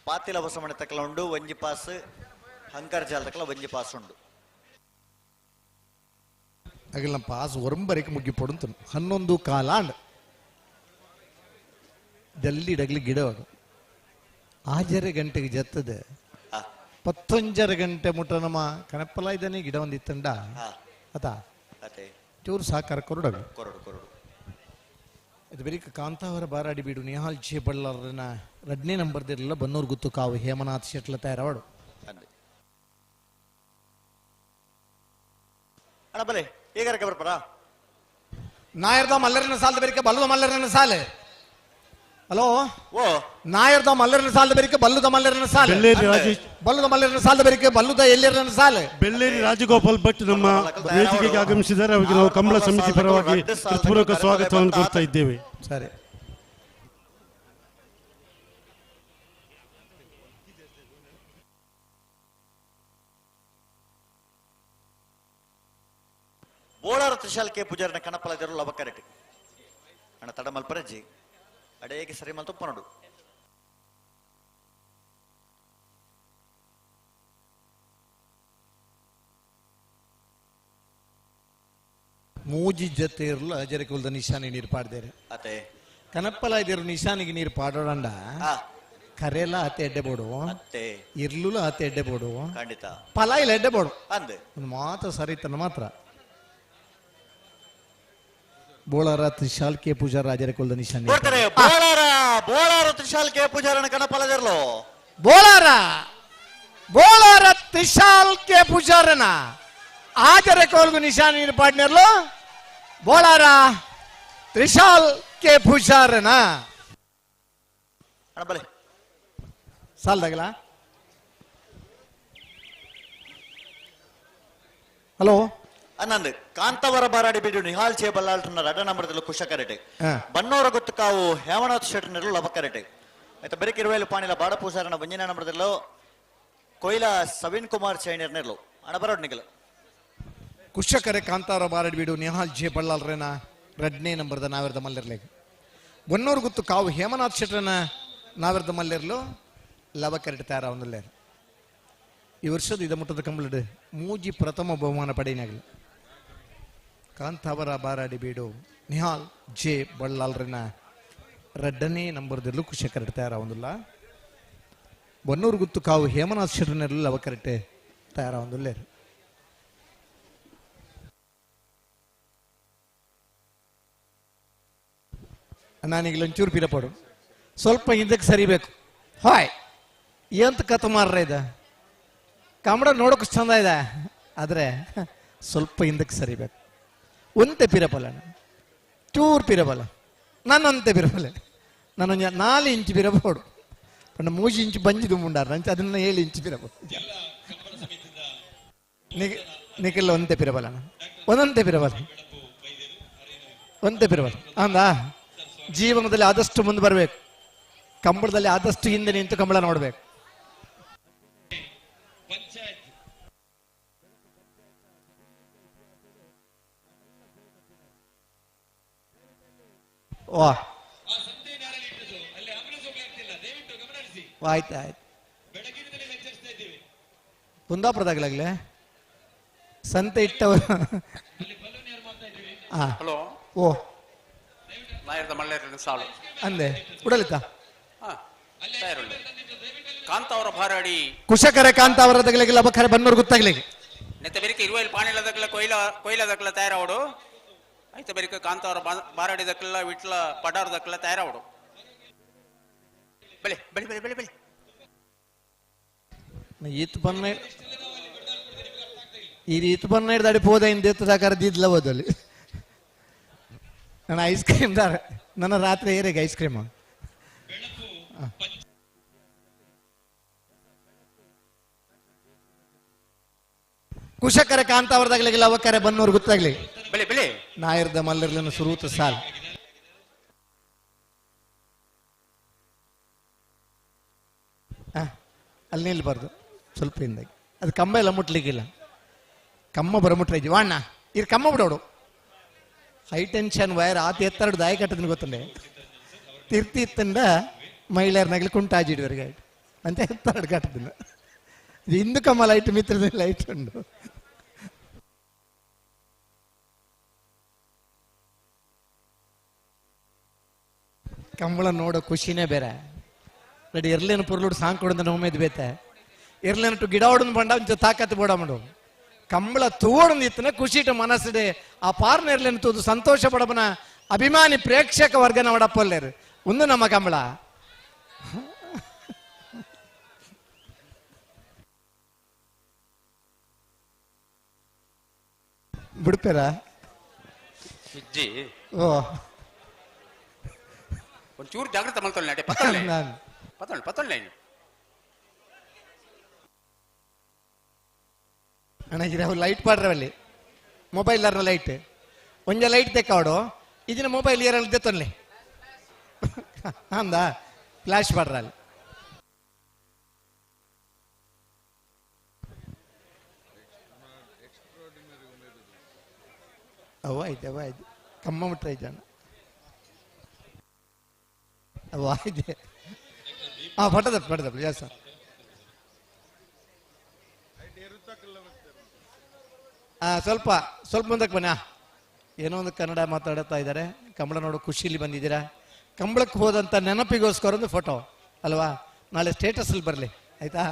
ಪಾತಿಲ ಬಸಮಣೆ ತಕ್ಕಲ ಉಂಡು. ಒಂಜಿ ಪಾಸ್ ಹಂಕರ್ ಜಾಲ ತಕ್ಕಲ ಒಂಜಿ ಪಾಸ್ ಉಂಡು. ಅಗಲ ಪಾಸ್ ಒರಂಬರಿಕೆ ಮುಗಿ ಪೊಡುಂತು 11 ಕಾಲ ಜಲ್ದಿ ಡಗ್ಲಿ ಗಿಡ 6 ಗಂಟೆಗೆ ಜತ್ತದೆ 15 ಗಂಟೆ ಮುಟ್ಟ ನಮ್ಮ ಕಣಪ್ಪಲ ಇದ್ದಾನೆ ಗಿಡ ಒಂದಿತ್ತಂಡ ಅತ ಚೂರು ಸಾಕಾರ ಕೊರಡು ಇದು ಬರೀ ಕಾಂತಾವರ ಬಾರಾಡಿ ಬಿಡು ನಿಹಾಲ್ ಜೆ ಬಳ್ಳಾರನ 2ನೇ ನಂಬರ್ದಿರಲ್ಲ ಬನ್ನೂರು ಗುತ್ತು ಕಾವು ಹೇಮನಾಥ್ ಶೆಟ್ಲ ತಯಾರವಾಡು ಅಣ್ಣ ಬಲೆ ಹೇಗಾರಕ್ಕೆ ಬರ್ಬಾರ ನಾಯರ್ದ ಮಲ್ಲರಿನ ಸಾಲದ ಬರಿಕೆ ಬಲ್ಲದ ಮಲ್ಲರಿನ ಸಾಲೆ. ಹಲೋ, ಓ ನಾಯರ್ದ ಮಲ್ಲರಿನ ಸಾಲದ ಬರಿಕೆ ಬಲ್ಲದ ಮಲ್ಲರಿನ ಸಾಲೆ. ಬಲ್ಲದ ಮಲ್ಲರಿನ ಸಾಲದ ಬರಿಕೆ ಬಲ್ಲದ ಎಲ್ಲರಿನ ಸಾಲೆ. ಬೆಳ್ಳೇರಿ ರಾಜಗೋಪಾಲ್ ಭಟ್ ನಮ್ಮ ವೇದಿಕೆಗೆ ಆಗಮಿಸಿದ್ದಾರೆ. ಅವರಿಗೆ ನಾವು ಕಂಬಳ ಸಮಿತಿ ಪರವಾಗಿ ಹೃತ್ಪೂರ್ವಕ ಸ್ವಾಗತವನ್ನು ಕೋರ್ತಾ ಇದ್ದೇವೆ. ಸರಿ. ಬೋಳಾರ ತ್ರಿಶಾಲ್ ಕೆ ಪೂಜಾರನ ಕಣಪಲದೆರಲು ಲವಕರೆಟ್ ಅಣ್ಣ ತಡಮಲ್ ಪರಜ್ಜಿ ಅಡೆಗೆ ಸರಿ ಮಲ್ ತುಪ್ಪ ನೋಡು. ಮೂಜಿ ಜೊತೆ ಇರಲು ಅಜರೆ ಕುಲ್ದ ನಿಶಾನಿ ನೀರು ಪಾಡ್ದೇರೆ ಅತೆ ಕನಪ್ಪಲ ಇದಿರು ನಿಶಾನಿಗೆ ನೀರು ಪಾಡೋಡಂಡ ಕರೆಲ ಆತೆ ಎಡ್ಡೆ ಬೋಡು ಇರ್ಲುಲ ಆತೆ ಎಡ್ಡೆ ಬೋಡು ಖಂಡಿತ ಫಲ ಇಲ್ಲ ಎಡ್ಡೆ ಬೋಡು ಅಂದೆ ಒಂದು ಮಾತ್ರ ಸರಿತನ ಮಾತ್ರ. ಬೋಳಾರ ತ್ರಿಶಾಲ್ ಕೆ ಪೂಜಾರ ರಾಜರ ಕುಲ್ದ ನಿಶಾನಿ ಬೋಳಾರ ತ್ರಿಶಾಲ್ ಕೆ ಪೂಜಾರನ ಕಣಪಲದೆರಲು ಬೋಳಾರ ತ್ರಿಶಾಲ್ ಕೆ ಪೂಜಾರನ ಆಜರೆ ಕೋಲ್ಗು ನಿಶಾನಿ ನೀರು ಪಾಡ್ನೇರ್ಲು ಬೋಳಾರ ತ್ರಿಶಾಲ್ ಕೆ ಪೂಜಾರನ ಅಣ್ಣ ಬಲೆ ಸಾಲ್ದಾಗಲ. ಹಲೋ, ಅನ್ನಂದು ಕಾಂತವರ ಬಾರಾಡಿ ಬಿಡು ನಿಹಾಲ್ ಚೇ ಬಲ್ಲಾಳ್ನ 2ನೇ ನಂಬರ್ದಲ್ಲಿ ಕುಶ ಕರೆಟೆ ಬನ್ನೋರ ಗೊತ್ತು ಕಾವು ಹೇಮನಾಥ್ ಶೆಟ್ನರು ಲವ ಕರೆಟೆ ಆಯ್ತಾ. ಬೆರಕೆ 20 ಪಾಣಿಲ ಬಾಡ ಪೂಸಾರನ 1ನೇ ನಂಬರ್ದಲ್ಲೋ ಕೊಯ್ಲಾ ಸವಿನ್ ಕುಮಾರ್ ಶೈನರ್ ನೆರಳು ಅಣ್ಣ ಬರೋಡ್ ನಿಗಲು ಕುಶಕರೆ ಕಾಂತಾರ ಬಾರಡ್ ಬೀಡು ನಿಹಾಲ್ ಜೆ ಬಳ್ಳಾಲ್ರೇನ ರೆಡ್ನೇ ನಂಬರ್ದ ನಾವೆರ್ದ ಮಲ್ಲೆರ್ಲೆಗೆ ಒನ್ನೂರು ಗುತ್ತು ಕಾವು ಹೇಮನಾಥ್ ಶೆಟ್ರನ ನಾವೆರ್ದ ಮಲ್ಲೆರ್ಲು ಲವಕರೆಟ್ ತಯಾರ ಒಂದಲ್ಲೇರು ಈ ವರ್ಷದ ಇದ ಮುಟ್ಟದ ಕಂಬಳಡು ಮೂಜಿ ಪ್ರಥಮ ಬಹುಮಾನ ಪಡೆಯನಾಗಲಿ ಕಾಂತಾವರ ಬಾರಾಡಿ ಬೀಡು ನಿಹಾಲ್ ಜೆ ಬಳ್ಳಾಲ್ರನ ರೆಡ್ಡನೇ ನಂಬರ್ದಲ್ಲೂ ಕುಶಕರೆಟ್ ತಯಾರ ಒಂದಿಲ್ಲ ಒನ್ನೂರು ಗುತ್ತು ಕಾವು ಹೇಮನಾಥ್ ಶೆಟ್ರನೆರಲು ಲವಕರೆಟ್ ತಯಾರ ಒಂದಲ್ಲೇರು ನಾನೀಗ ಒಂಚೂರು ಪಿರಪಡು ಸ್ವಲ್ಪ ಹಿಂದಕ್ಕೆ ಸರಿಬೇಕು ಹಾಯ್ ಎಂತ ಕಥ ಮಾರ್ರ ಇದೆ ಕಾಮಡ ನೋಡೋಕೆ ಚಂದ ಇದೆ ಆದರೆ ಸ್ವಲ್ಪ ಹಿಂದಕ್ಕೆ ಸರಿಬೇಕು ಒಂದೇ ಪಿರಪಲ್ಲ ಚೂರು ಪಿರಪಲ್ಲ ನಾನೊಂದೇ ಪಿರಪಲ್ಲ ನಾನೊಂದು 4 ಇಂಚು ಪಿರಪಡು ಪಂಡ 3 ಇಂಚು ಬಂಜಿದು ಮುಂಡಾರ ನಂಚ ಅದನ್ನ 7 ಇಂಚು ಪಿರಪಡು ನಿಖಿಲ್ ಒಂದೇ ಪಿರಪಲ್ಲ ಒಂದೊಂದೇ ಪಿರಪಲ್ಲ ಒಂದೇ ಪಿರಪಲ್ಲ ಅಂದಾ ಜೀವನದಲ್ಲಿ ಆದಷ್ಟು ಮುಂದೆ ಬರಬೇಕು ಕಂಬಳದಲ್ಲಿ ಆದಷ್ಟು ಹಿಂದೆ ನಿಂತು ಕಂಬಳ ನೋಡ್ಬೇಕು ವಾ ಆಯ್ತು ಆಯ್ತು ಕುಂದಾಪುರದಾಗಲಾಗ್ಲೆ ಸಂತೆ ಇಟ್ಟವರು ಹಲೋ ಓ ನಾಯರ್ದ ಮಲ್ಲೇರ ಸಾಲು ಅಂದೆ ಉಡಲಿತ ಕಾಂತಾವರ ಭಾರಾಡಿ ಕುಶಕರ ಕಾಂತಾವರ ದಗಲಿಗೆ ಲಬಕರೆ ಬನ್ನೂರು ಗುತ್ತಾಗ್ಲಿಗೆ ನೆತ್ತ ಬೆರಿಕೆ ಇರುವಲ್ಲಿ ಪಾಣಿಲದಕ್ಲ ಕೊಯ್ಲದಕ್ಲ ತಯಾರಾವಡು ಆಯ್ತ ಬೆರಿಕೆ ಕಾಂತಾವರ ಬಾರಾಡಿದಕ್ಲ ವಿಟ್ಲ ಪಡಾರದಕ್ಲ ತಯಾರಾವಡು ಬೆಳೆ ಬೆಳೆ ಬೆಳೆ ಬೆಳೆ ಬೆಳೆ ಈತ್ ಬನ್ನ ಈ ರೀತಿ ಬನ್ನ ಹಿಡ್ದು ಅಡಿಪೋದ ಹಿಂದೆತ್ತದಾಕಾರ ದಿದ್ಲ ಹೋದಲ್ಲಿ ನನ್ನ ಐಸ್ ಕ್ರೀಮ್ ದಾರ ನನ್ನ ರಾತ್ರಿ ಏರೆಗೆ ಐಸ್ ಕ್ರೀಮ್ ಕುಶಕರ ಕಾಂತಾವರದಾಗ್ಲಿಗೆ ಲವಕರೆ ಬನ್ನೂರು ಗುತ್ತಾಗ್ಲಿ ಬೆಳೆ ಬೆಳೆ ನಾಯರ್ದ ಮಲ್ಲರ್ಲನ್ನು ಸುರೂತ ಸಾಲ್ ಅಲ್ಲಿ ನಿಲ್ಬಾರ್ದು ಸ್ವಲ್ಪ ಹಿಂದಾಗಿ ಅದು ಕಮ್ಮ ಎಲ್ಲ ಮುಟ್ಲಿಕ್ಕಿಲ್ಲ ಕಮ್ಮ ಬರಮುಟ್ರೆ ವಾಣ್ಣ ಇದು ಕಮ್ಮ ಬಿಡೋಡು ಹೈ ಟೆನ್ಷನ್ ವೈರ್ ಆತ ಎತ್ತರಡು ದಾಯ ಕಟ್ಟದನ್ನು ಗೊತ್ತಂಡೆ ತಿರ್ತಿ ಇತ್ತಂಡ ಮಹಿಳೆಯರ್ನಾಗ್ಲಿ ಕುಂಟಾಜಿಡುವರಿಗೆ ಆಯ್ತು ಅಂತ ಎತ್ತರಡು ಕಟ್ಟದನ್ನು ಇದು ಹಿಂದೂ ಕಮ್ಮ ಲೈಟ್ ಮಿತ್ರದ ಲೈಟ್ ಉಂಡು ಕಂಬಳ ನೋಡೋ ಖುಷಿನೇ ಬೇರೆ ರೆಡಿ ಎರ್ಲೇನು ಪುರ್ಲುಡು ಸಾಂಗ್ ಕೊಡಂದ ನೋಮೇದ್ ಬೇತೆ ಎರ್ಲೇನಟ್ಟು ಗಿಡ ಹೊಡನ್ ಬಂಡ ಒಂಚ ತಾಕತ್ ಬೋಡ ಮಾಡು ಕಂಬಳ ತೂವಡನ್ ಇತ್ತನ ಖುಷಿಟ ಮನಸ್ಸಿದೆ ಆ ಪಾರ್ನ ಎರ್ಲೇನು ತೂದು ಸಂತೋಷ ಪಡಬನ ಅಭಿಮಾನಿ ಪ್ರೇಕ್ಷಕ ವರ್ಗನ ಒಡಪ್ಪಲ್ಲೇರು ಒಂದು ನಮ್ಮ ಕಂಬಳ ಬಿಡ್ಪೇರ ಓ ಒಂಚೂರು ಜಾಗ್ರತೆ ಮಾಡ್ತಾಳೆ ನಡೆ ಪತ್ತೊಳ್ಳೆ ಅಣ್ಣ ಲೈಟ್ ಪಾಡ್ರವಲ್ಲಿ ಮೊಬೈಲ್ ಲೈಟ್ ಒಂಜ ಲೈಟ್ ತೆಕ್ಕಾಡು ಇದನ್ನ ಮೊಬೈಲ್ ಏರಲ್ಲಿ ತೆತ್ತೊನ್ಲಿ ಅಂದ ಫ್ಲಾಶ್ ಪಾಡ್ರಲ್ಲಿ ಅವ ಆಯ್ತು ಕಮ್ಮ ಮುಟ್ಟ ಜನ ಅವ ಆಯ್ತು ಪಟ್ಟದಪ್ಪ ಜಾಸ್ತಿ ಸ್ವಲ್ಪ ಮುಂದಕ್ಕೆ ಬನ್ನಿ ಏನೋ ಒಂದು ಕನ್ನಡ ಮಾತಾಡುತ್ತಾ ಇದ್ದಾರೆ ಕಂಬಳ ನೋಡೋ ಖುಷಿಲಿ ಬಂದಿದ್ದೀರಾ ಕಂಬಳಕ್ಕೆ ಹೋದಂತ ನೆನಪಿಗೋಸ್ಕರ ಒಂದು ಫೋಟೋ ಅಲ್ವಾ ನಾಳೆ ಸ್ಟೇಟಸ್ ಅಲ್ಲಿ ಬರಲಿ ಆಯ್ತಾ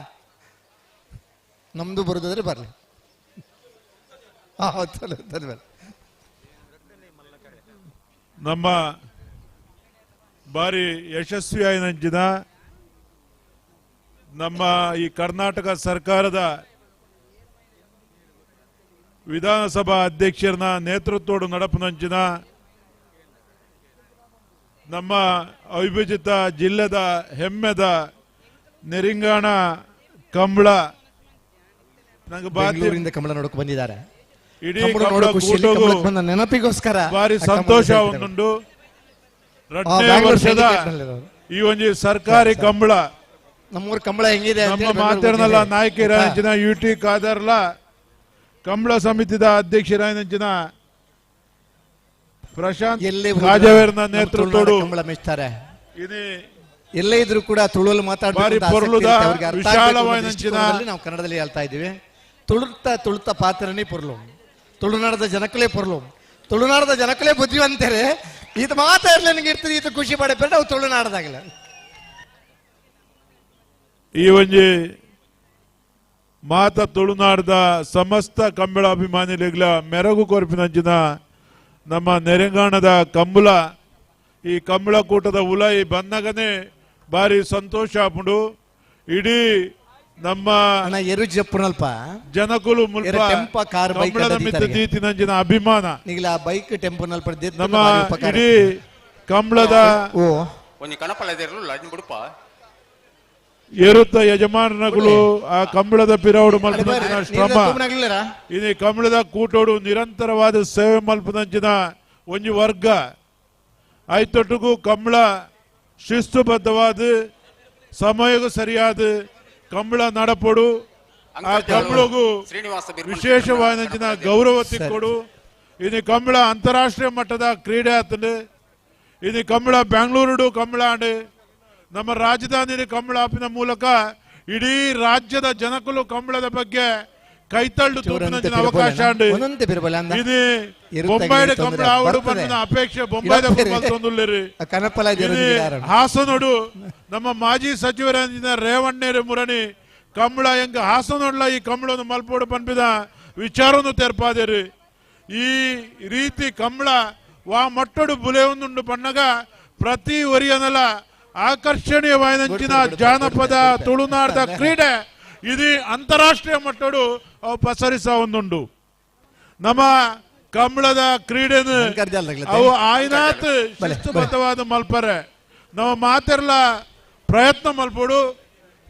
ನಮ್ದು ಬರೋದಾದ್ರೆ ಬರಲಿ ನಮ್ಮ ಬಾರಿ ಯಶಸ್ವಿಯಾಗಿನ ನಮ್ಮ ಈ ಕರ್ನಾಟಕ ಸರ್ಕಾರದ ವಿಧಾನಸಭಾ ಅಧ್ಯಕ್ಷರನ್ನ ನೇತೃತ್ವದ ನಡಪನಂಚಿನ ನಮ್ಮ ಅವಿಭಜಿತ ಜಿಲ್ಲೆದ ಹೆಮ್ಮೆದ ನೆರಿಂಗಾಣ ಕಂಬಳ ಬೆಂಗಳೂರಿಂದ ಕಂಬಳ ನೋಡಕ್ಕೆ ಬಂದಿದ್ದಾರೆ ಇಡೀ ನೆನಪಿಗೋಸ್ಕರ ಭಾರಿ ಸಂತೋಷ ಒಂದುಂಡು ರಡ್ನೇ ವರ್ಷದ ಈ ಒಂದು ಸರ್ಕಾರಿ ಕಂಬಳ ನಮ್ಮೂರ್ ಕಂಬಳ ಹೆಂಗಿದೆ ನಮ್ಮ ಮಾತಾಡನಲ್ಲ ನಾಯಕರಾಯಂಚಿನ UT ಖಾದರ್ಲ ಕಂಬಳ ಸಮಿತಿದ ಅಧ್ಯಕ್ಷರಾಯಂಚಿನ ಪ್ರಶಾಂತ್ ಕಾಜವೇರ್ನ ನೇತೃತ್ವಡು ಕಂಬಳ ಮೆಚ್ತಾರೆ. ಇದು ಎಲ್ಲೇ ಇದ್ರು ಕೂಡ ತುಳುವಲ್ಲಿ ನಾವು ಕನ್ನಡದಲ್ಲಿ ಹೇಳ್ತಾ ಇದ್ದೀವಿ. ತುಳುತ್ತ ಪಾತ್ರನೇ ಪೊರ್ಲು, ತುಳುನಾಡದ ಜನಕಲೇ ಪೊರ್ಲು, ತುಳುನಾಡದ ಜನಕಲೇ ಬುದ್ಧಿವಂತರೆ. ಇದು ಮಾತಾಡ್ಲಿ ನನಗೆ ಇರ್ತದೆ, ಇದು ಖುಷಿ ಪಡಬೇಡ ಅವು ತುಳುನಾಡದಾಗಲ್ಲ. ಈ ಒಂಜಿ ಮಾತ ತುಳುನಾಡದ ಸಮಸ್ತ ಕಂಬಳ ಅಭಿಮಾನಿಗಳ ಮೆರಗು ಕೊರಪಿನಂಚಿನ ನಮ್ಮ ನೆರೆಂಗಾಣದ ಕಂಬಳ, ಈ ಕಂಬಳ ಕೂಟದ ಉಲಾಯಿ ಬಂದಾಗನೇ ಬಾರಿ ಸಂತೋಷ ಆಪುಂಡು. ಇಡೀ ನಮ್ಮ ಎರುಜಪ್ಪುನಲ್ಪ ಜನಕುಲು ಮುಲ್ಪ ಕಂಬಳದ ಮಿತ್ತ ದೀತಿನಂಚಿನ ಅಭಿಮಾನ ಬೈಕ್ ಟೆಂಪೋನಲ್ಪ ನಮ್ಮ ಇಡೀ ಕಂಬಳದ ಏರುತ್ತ ಯಜಮಾನರುಗಳು ಆ ಕಂಬಳದ ಪಿರವಡು ಮಲ್ಪದಂಚಿನ ಶ್ರಮ, ಇದು ಕಂಬಳದ ಕೂಟೋಡು ನಿರಂತರವಾದ ಸೇವೆ ಮಲ್ಪದಂಚಿನ ಒಂಜಿ ವರ್ಗ ಐತೊಟ್ಟಿಗೂ ಕಂಬಳ ಶಿಸ್ತುಬದ್ಧವಾದ ಸಮಯಗೂ ಸರಿಯಾದ ಕಂಬಳ ನಡಪಡು. ಆ ಕಂಬಳಗೂ ವಿಶೇಷವಾದ ಗೌರವ ತಿಕ್ಕೊಡು. ಇದು ಕಂಬಳ ಅಂತಾರಾಷ್ಟ್ರೀಯ ಮಟ್ಟದ ಕ್ರೀಡೆ ಆತಂಡು. ಇದು ಕಂಬಳ ಬೆಂಗಳೂರು ಕಂಬಳ ಆಂಡು ನಮ್ಮ ರಾಜಧಾನಿ ಕಂಬಳ ಆಪಿನ ಮೂಲಕ ಇಡೀ ರಾಜ್ಯದ ಜನಕಲು ಕಂಬಳದ ಬಗ್ಗೆ ಕೈತಳ್ಳು ತೂಪಿನ ಅವಕಾಶ ಉಂಟು. ಇದು ಬೊಂಬಾಯಿಡ ಕಂಬಳ ಆವಡು ಬಂದ ಅಪೇಕ್ಷೆ ಬೊಂಬಾಯಿದ ತಂದುಳ್ಳೇರಿ ಹಾಸನೋಡು ನಮ್ಮ ಮಾಜಿ ಸಚಿವರಾದ ರೇವಣ್ಣೇರು ಮುರಣಿ ಕಂಬಳ ಹೆಂಗ ಹಾಸನೋಡ್ಲ ಈ ಕಂಬಳವನ್ನು ಮಲ್ಪೋಡು ಪನ್ಪಿದ ವಿಚಾರವನ್ನು ತೆರಪಾದೇರಿ. ಈ ರೀತಿ ಕಂಬಳ ವಾ ಮಟ್ಟಡು ಬುಲೆಯೊಂದುಂಡು ಪನ್ನಗ ಪ್ರತಿ ಒರಿಯನಲ ಆಕರ್ಷಣೀಯವಾದಂಚಿನ ಜಾನಪದ ತುಳುನಾಡದ ಕ್ರೀಡೆ ಇದು ಅಂತಾರಾಷ್ಟ್ರೀಯ ಮಟ್ಟಡು ಅವು ಪಸರಿಸ ಒಂದುಂಡು. ನಮ್ಮ ಕಂಬಳದ ಕ್ರೀಡೆನು ಅವು ಆಯ್ನಾತ್ ಶಿಸ್ತುಬದ್ಧವಾದ ಮಲ್ಪರೆ ನಮ್ಮ ಮಾತೆರ್ಲ ಪ್ರಯತ್ನ ಮಲ್ಪಡು.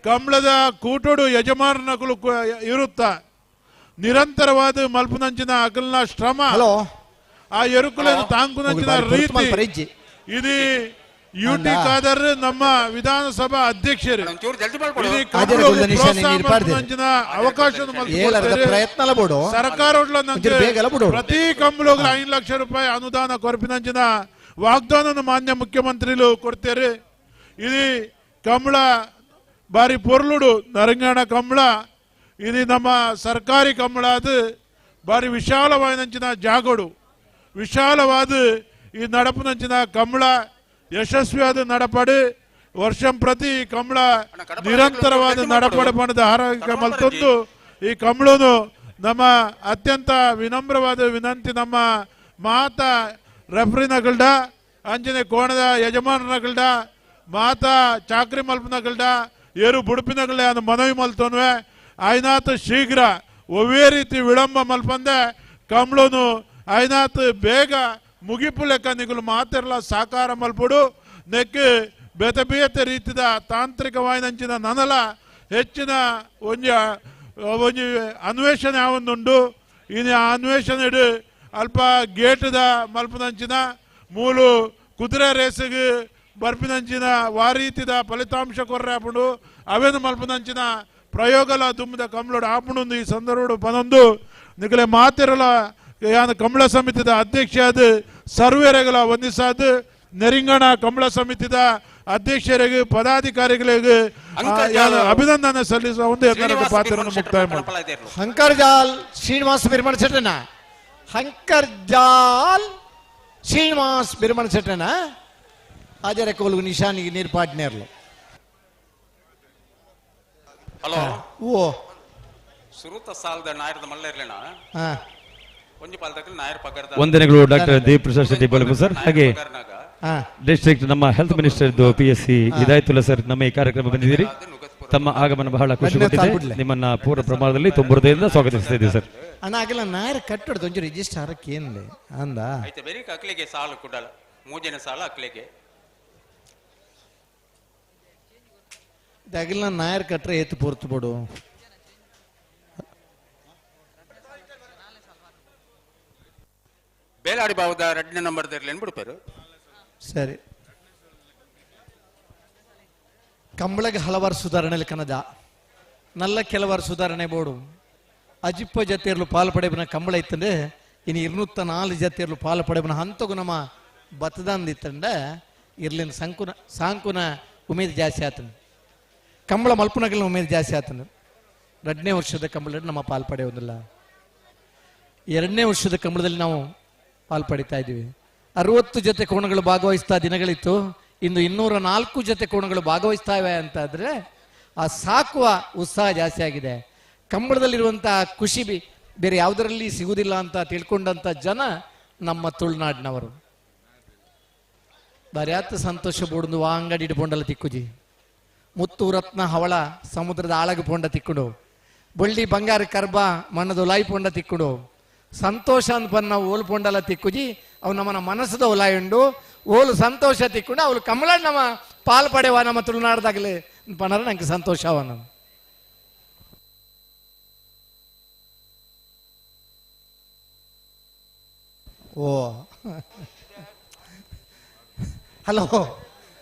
ಕಂಬಳದ ಕೂಟೋಡು ಯಜಮಾನಗಳು ಇರುತ್ತ ನಿರಂತರವಾದ ಮಲ್ಪನಂಚಿನ ಅಗಲ್ನ ಶ್ರಮ, ಆ ಎರುಕುలను ತಾಂಕುನಂಚಿನ ರೀತಿ ಇದು UT ಖಾದರ್ ನಮ್ಮ ವಿಧಾನಸಭಾ ಅಧ್ಯಕ್ಷರು ಅವಕಾಶ ಸರ್ಕಾರ ಪ್ರತಿ ಕಂಬಳಗಳು 5 ಲಕ್ಷ ರೂಪಾಯಿ ಅನುದಾನ ಕೊರಪಿನಂಚಿನ ವಾಗ್ದಾನ ಮಾನ್ಯ ಮುಖ್ಯಮಂತ್ರಿಗಳು ಕೊಡ್ತಾರೆ. ಇದು ಕಂಬಳ ಬಾರಿ ಪೊರ್ಲುಡು ನರಂಗಾಣ ಕಂಬಳ ಇದು ನಮ್ಮ ಸರ್ಕಾರಿ ಕಂಬಳ ಅದು ಬಾರಿ ವಿಶಾಲವಾದಂಚಿನ ಜಾಗೋಡು ವಿಶಾಲವಾದ ಈ ನಡಪುನಂಚಿನ ಕಂಬಳ ಯಶಸ್ವಿಯಾದ ನಡಪಡಿ ವರ್ಷಂ ಪ್ರತಿ ಕಂಬಳ ನಿರಂತರವಾದ ನಡಪಡಿ ಪಣದ ಆರೋಗ್ಯ ಮಲ್ತೊಂದು ಈ ಕಂಬಳನು ನಮ್ಮ ಅತ್ಯಂತ ವಿನಮ್ರವಾದ ವಿನಂತಿ ನಮ್ಮ ಮಾತಾ ರೆಫ್ರಿನಗಲ್ಡ ಅಂಜನೆ ಕೋಣದ ಯಜಮಾನನಗಲ್ಡ ಮಾತಾ ಚಾಕ್ರಿ ಮಲ್ಪನಗಲ್ಡ ಏರು ಬುಡುಪಿನಗಲ್ಡ ಅನ್ನು ಮನವಿ ಮಲ್ತೋನ್ವೆ ಆಯ್ನಾತ್ ಶೀಘ್ರ ಒವ್ವೇ ರೀತಿ ವಿಳಂಬ ಮಲ್ಪಂದೆ ಕಂಬಳನು ಆಯ್ನಾತ್ ಬೇಗ ಮುಗಿಪು ಲೆಕ್ಕ ನಿಗುಲು ಮಾತೆರ್ಲ ಸಾಕಾರ ಮಲ್ಪಡು ನೆಕ್ ಬೇತೆ ರೀತಿದ ತಾಂತ್ರಿಕವಾದಂಚಿನ ನನಲ ಹೆಚ್ಚಿನ ಒಂಜಿ ಅನ್ವೇಷಣೆ ಆವೊಂದುಂಡು. ಇನ್ನು ಆ ಅನ್ವೇಷಣೆ ಅಲ್ಪ ಗೇಟ್ದ ಮಲ್ಪದಂಚಿನ ಮೂಲು ಕುದುರೆ ರೇಸಿಗೆ ಬರ್ಪಿನಂಚಿನ ವಾ ರೀತಿದ ಫಲಿತಾಂಶ ಕೊರ್ರೆ ಆಪುಂಡು ಅವೇನು ಮಲ್ಪದಂಚಿನ ಪ್ರಯೋಗಲ ದುಮ್ಮದ ಕಂಬಳೋಡು ಆಪುಂಡು. ಈ ಸಂದರ್ಭ ಪನೊಂದು ನಿಗಲೆ ಮಾತೆರಲ ಕಂಬಳ ಸಮಿತಿದ ಅಧ್ಯಕ್ಷ ಅದು ಸರ್ವೇರೆಗಳ ವಂದಿಸಾದ ನೆರಿಂಗಣ ಕಂಬಳ ಸಮಿತಿದ ಅಧ್ಯಕ್ಷರಿಗೆ ಪದಾಧಿಕಾರಿಗಳಿಗೆ ಅಭಿನಂದನೆ ಸಲ್ಲಿಸುವ ಒಂದು ಪಾತ್ರವನ್ನು ಮುಕ್ತಾಯ ಮಾಡಿ ಹಂಕರ್ಜಾಲ್ ಶ್ರೀನಿವಾಸ್ ಬಿರ್ಮಣ ಶೆಟ್ಟನ ಹಂಕರ್ಜಾಲ್ ಶ್ರೀನಿವಾಸ್ ಬಿರ್ಮಣ ಶೆಟ್ಟನ ಹಾಜರ ಕೋಲು ನಿಶಾನಿಗೆ ನೀರ್ಪಾಟ್ನೇರ್ಲು. ಹಲೋ ಓ ಸುರುತ ಸಾಲದ ನಾಯರದ ಮಲ್ಲೇರ್ಲೇನ ವಂದನೆಗಳು ಡಾಕ್ಟರ್ ದೇವಪ್ರಸಾದ್ ಶೆಟ್ಟಿ ಬಲಗು ಸರ್. ಹಾಗೆ ಡಿಸ್ಟ್ರಿಕ್ಟ್ ನಮ್ಮ health minister PSC Hidayatullah sir ನಮ್ಮ ಈ ಕಾರ್ಯಕ್ರಮ ಬಂದಿದ್ದೀರಿ. ತಮ್ಮ ಆಗಮನ ಬಹಳ ಖುಷಿ ಕೊಟ್ಟಿದೆ. ನಿಮ್ಮನ್ನ ಪೂರ್ಣ ಪ್ರಮಾಣದಲ್ಲಿ ತುಂಬ ಹೃದಯದಿಂದ ಸ್ವಾಗತಿಸ್ತಾ ಇದ್ದೀವಿ ಸರ್. ಅಣ್ಣ ಆಗಲ್ಲ ನಾಯರ್ ಕಟ್ಟೋದು ಒಂಚೂರು ರಿಜಿಸ್ಟರ್ ಹಾರಕ್ಕೆ ಏನಿಲ್ಲ ಅಂದ ಐತೆ ಬೇರೆ ಅಕ್ಲಿಗೆ ಸಾಲು ಕೊಡಲ್ಲ ಮೂಜನ ಸಾಲ ಅಕ್ಲಿಗೆ ಅಗಲ್ಲ ನಾಯರ್ ಕಟ್ರೆ ಏತು ಪೂರ್ತು ಬಿಡು. ಬೇಲಾಡಿ ಬಾವುದ 2ನೇ ನಂಬರ್ ಇರ್ಲಿ ಅನ್ಬಿಡ್ಪಾರು. ಸರಿ ಕಂಬಳಗೆ ಹಲವಾರು ಸುಧಾರಣೆలు ಕನ್ನದ ನಲ್ಲ ಕೆಲವಾರು ಸುಧಾರಣೆ ಬೋಡು ಅಜಿಪ್ಪ ಜತೆಯರ್ಲು ಪಾಲು ಪಡೆಬನ ಕಂಬಳ ಇತ್ತಂದ್ರೆ ಇನ್ನು 204 ಜತೆಯರ್ಲು ಪಾಲು ಪಡೆಬನ ಹಂತಗೂ ನಮ್ಮ ಬತ್ತದಂದಿತ್ತಂಡ ಇರ್ಲಿನ ಸಾಂಕುನ ಉಮೇದು ಜಾಸ್ತಿ ಆತನು ಕಂಬಳ ಮಲ್ಪುನಗಲಿನ ಉಮೇದು ಜಾಸ್ತಿ ಆತನು 2ನೇ ವರ್ಷದ ಕಂಬಳದಲ್ಲಿ ನಮ್ಮ ಪಾಲು ಪಡೆಯೋದಿಲ್ಲ 2ನೇ ವರ್ಷದ ಕಂಬಳದಲ್ಲಿ ನಾವು ಪಾಲು ಪಡಿತಾ ಇದ್ದೀವಿ 60 ಜೊತೆ ಕೋಣಗಳು ಭಾಗವಹಿಸ್ತಾ ದಿನಗಳಿತ್ತು ಇಂದು 204 ಜೊತೆ ಕೋಣಗಳು ಭಾಗವಹಿಸ್ತಾ ಇವೆ ಅಂತ ಆದ್ರೆ ಆ ಸಾಕುವ ಉತ್ಸಾಹ ಜಾಸ್ತಿ ಆಗಿದೆ ಕಂಬಳದಲ್ಲಿರುವಂತಹ ಖುಷಿ ಬೇರೆ ಯಾವುದರಲ್ಲಿ ಸಿಗುವುದಿಲ್ಲ ಅಂತ ತಿಳ್ಕೊಂಡಂತ ಜನ ನಮ್ಮ ತುಳುನಾಡಿನವರು ಬರ್ಯಾತ ಸಂತೋಷ ಬೋಡು ಅಂಗಡಿ ಇಡ್ಕೊಂಡಲ್ಲ ತಿಕ್ಕುಜಿ ಮುತ್ತು ರತ್ನ ಹವಳ ಸಮುದ್ರದ ಆಳಗ ಪೊಂಡ ತಿಕ್ಕುಡು ಬಳ್ಳಿ ಬಂಗಾರ ಕರ್ಬ ಮಣ್ಣದ ಒಲಾಯಿ ಪೊಂಡ ತಿಕ್ಕುಡು ಸಂತೋಷ ಅಂತ ಬಂದು ನಾವು ಓಲು ಪೊಂಡಲ್ಲ ತಿಕ್ಕುಜಿ ಅವು ನಮ್ಮನ ಮನಸ್ಸದ ಒಲಾಯಿ ಉಂಡು ಓಲು ಸಂತೋಷ ತಿಕ್ಕೊಂಡು ಅವಳು ಕಮಲ ನಮ್ಮ ಪಾಲ್ ಪಡೆವ ನಮ್ಮ ತುಳುನಾಡ್ದಾಗಲಿ ಪಣರ ನಂಗೆ ಸಂತೋಷ ಅವ ನಮ್ಮ ಓ ಹಲೋ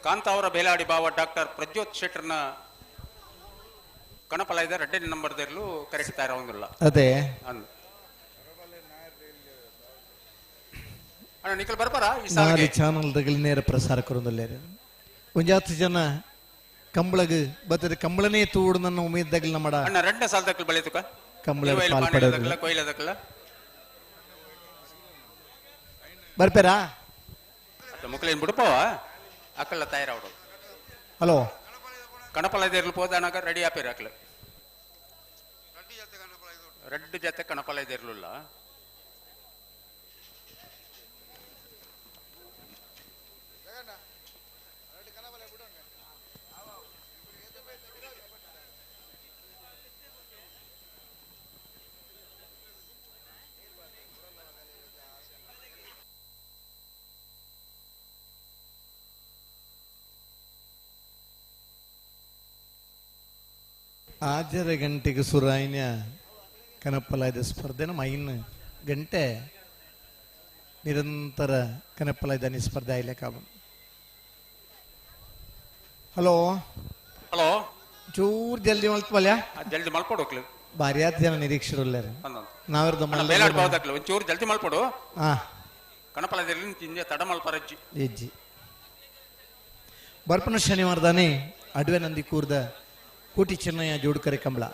ಕಾಂತಾವರ ಬೇಲಾಡಿ ಬಾವ ಡಾಕ್ಟರ್ ಪ್ರಜ್ಯೋತ್ ಶೆಟ್ಟರ್ನ ಕಣಪಲಾಯ್ದ 2ನೇ ನಂಬರ್ದಲ್ಲೂ ಕರೆಕ್ಟ್ ಇರೋಂಗಿಲ್ಲ ಅದೇ ಅಣ್ಣ ನಿಖಲ್ ಬರ್ಬಾರ ಈ ನಾಳೆ ಚಾನಲ್ದಾಗಲಿ ನೇರ ಪ್ರಸಾರ ಕೊರೊಂದಲ್ಲೇ ಒಂಜಾತ್ತು ಜನ ಕಂಬಳಗ ಬರ್ತದೆ ಕಂಬಳನೇ ತೂಡು ನನ್ನ ಉಮೇದಾಗಲಿ ನಮ್ಮ ಅಣ್ಣ 2ನೇ ಸಾಲದಕ್ಕಲ್ ಬೆಳೆಯುತ್ತಕ ಕಂಬಳ ಪಾಲ್ಪಡೋದಿಲ್ಲ ಕೊಯ್ಲದಕ್ಕಲ್ಲ ಬರ್ಪೇರಾ ಮುಕ್ಲೇನ್ ಬಿಡಪವ ಅಕ್ಕಲ್ಲ ತಯಾರವಡು ಹಲೋ ಕಣಪಲಾಯ್ದೇರ್ಲು ಹೋದಾನಾಗ ರೆಡಿ ಆಪೇರು ಅಕ್ಕಲ 2 ಜೊತೆ ಕಣಪಲಾಯ್ದೇರ್ಲಿಲ್ಲ ಆಜರ ಗಂಟೆಗೆ ಸುರಾಯಿನ ಕನಪಲಾಯ್ದ ಸ್ಪರ್ಧೆನ ಮೈನ್ ಗಂಟೆ ನಿರಂತರ ಕನಪಲಾಯ್ದ ಸ್ಪರ್ಧೆ ಆಯ್ಲೆ ಕಾಬ ಹಲೋ ಹಲೋ ಚೂರ್ ಜಲ್ದಿ ಮಲ್ಪಲ್ಯ ಜಲ್ದಿ ಮಲ್ಪಡು ಭಾರಿ ಆದ ಜನ ನಿರೀಕ್ಷರಲ್ಲ ನಾವಿರ್ದ ಒಂಚೂರು ಜಲ್ದಿ ಮಲ್ಪಡು ಹಾ ಕಣಪಲಾಯ್ದಲ್ಲಿ ತಿಂದೆ ತಡ ಮಲ್ಪರಜ್ಜಿ ಹೆಜ್ಜಿ ಬರ್ಪನ ಶನಿವಾರದಾನೆ ಅಡ್ವೆ ನಂದಿ ಕೂರ್ದ ಕೋಟಿ ಚೆನ್ನಯ್ಯ ಜೋಡ್ಕರೆ ಕಂಬಳ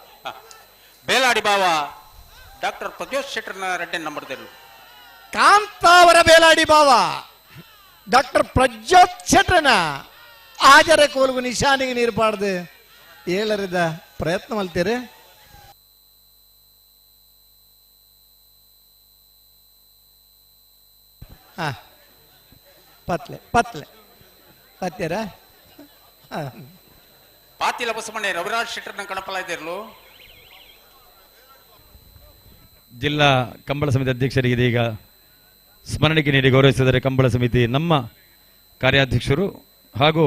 ಬೇಲಾಡಿ ಬಾವ ಡಾಕ್ಟರ್ ಪ್ರಜ್ಯೋತ್ ಶೆಟ್ಟರ್ನ 2ನೇ ನಂಬರ್ದಲ್ಲೂ ಕಾಂತಾವರ ಬೇಲಾಡಿ ಬಾವ ಡಾಕ್ಟರ್ ಪ್ರಜ್ಯೋತ್ ಶೆಟ್ಟರ್ನ ಆಜರ ಕೋಲ್ಗು ನಿಶಾನಿಗೆ ನೀರು ಪಾಡ್ದು ಏಳರಿದ ಪ್ರಯತ್ನ ಮಲ್ತೀರಿ ಹಾ ಪತ್ಲೆ ಪತ್ಲೆ ಪತ್ಯರ ಪಾತಿಲ ಬಸಮಣ್ಣೆ ರವಿರಾಜ್ ಶೆಟ್ಟರ್ನ ಕಣಪಲಾಯ್ದಿರ್ಲು ಜಿಲ್ಲಾ ಕಂಬಳ ಸಮಿತಿ ಅಧ್ಯಕ್ಷರಿಗೆ ಇದೀಗ ಸ್ಮರಣಿಕೆ ನೀಡಿ ಗೌರವಿಸಿದರೆ ಕಂಬಳ ಸಮಿತಿ ನಮ್ಮ ಕಾರ್ಯಾಧ್ಯಕ್ಷರು ಹಾಗೂ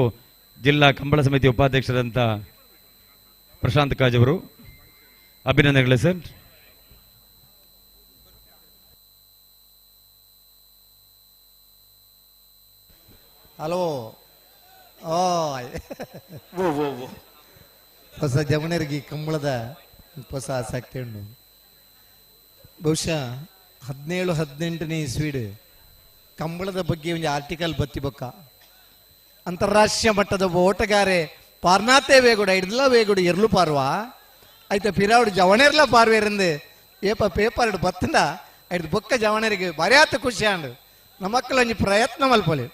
ಜಿಲ್ಲಾ ಕಂಬಳ ಸಮಿತಿ ಉಪಾಧ್ಯಕ್ಷರಂತ ಪ್ರಶಾಂತ್ ಕಾಜ್ ಅವರು ಅಭಿನಂದನೆಗಳು ಸರ್. ಹಲೋ ಹೊಸ ಜಮನರಿಗೆ ಕಂಬಳದ ಹೊಸ ಆಸಕ್ತಿ ಉಂಟು. ಬಹುಶಃ 17-18ನೇ ಇಸ್ವಿಡ್ ಕಂಬಳದ ಬಗ್ಗೆ ಒಂದು ಆರ್ಟಿಕಲ್ ಬತ್ತಿಬೊಕ್ಕ ಅಂತಾರಾಷ್ಟ್ರೀಯ ಮಟ್ಟದ ಓಟಗಾರೆ ಪಾರ್ನಾತೆ ವೇಗುಡ ಇಡ್ಲ ವೇಗುಡ ಎರ್ಲು ಪಾರ್ವಾ ಆಯ್ತ ಪಿರಾವುಡು ಜವಣೆರ್ಲ ಪಾರ್ವೇರಂದು ಏಪ ಪೇಪರ್ ಬತ್ತಂಡ ಐದು ಬೊಕ್ಕ ಜವಣರಿಗೆ ಬರೆಯಾತ ಖುಷಿ ಅಂಡು ನಮ್ಮ ಮಕ್ಕಳು ಒಂಜಿ ಪ್ರಯತ್ನ ಮಲ್ಪಲಿ.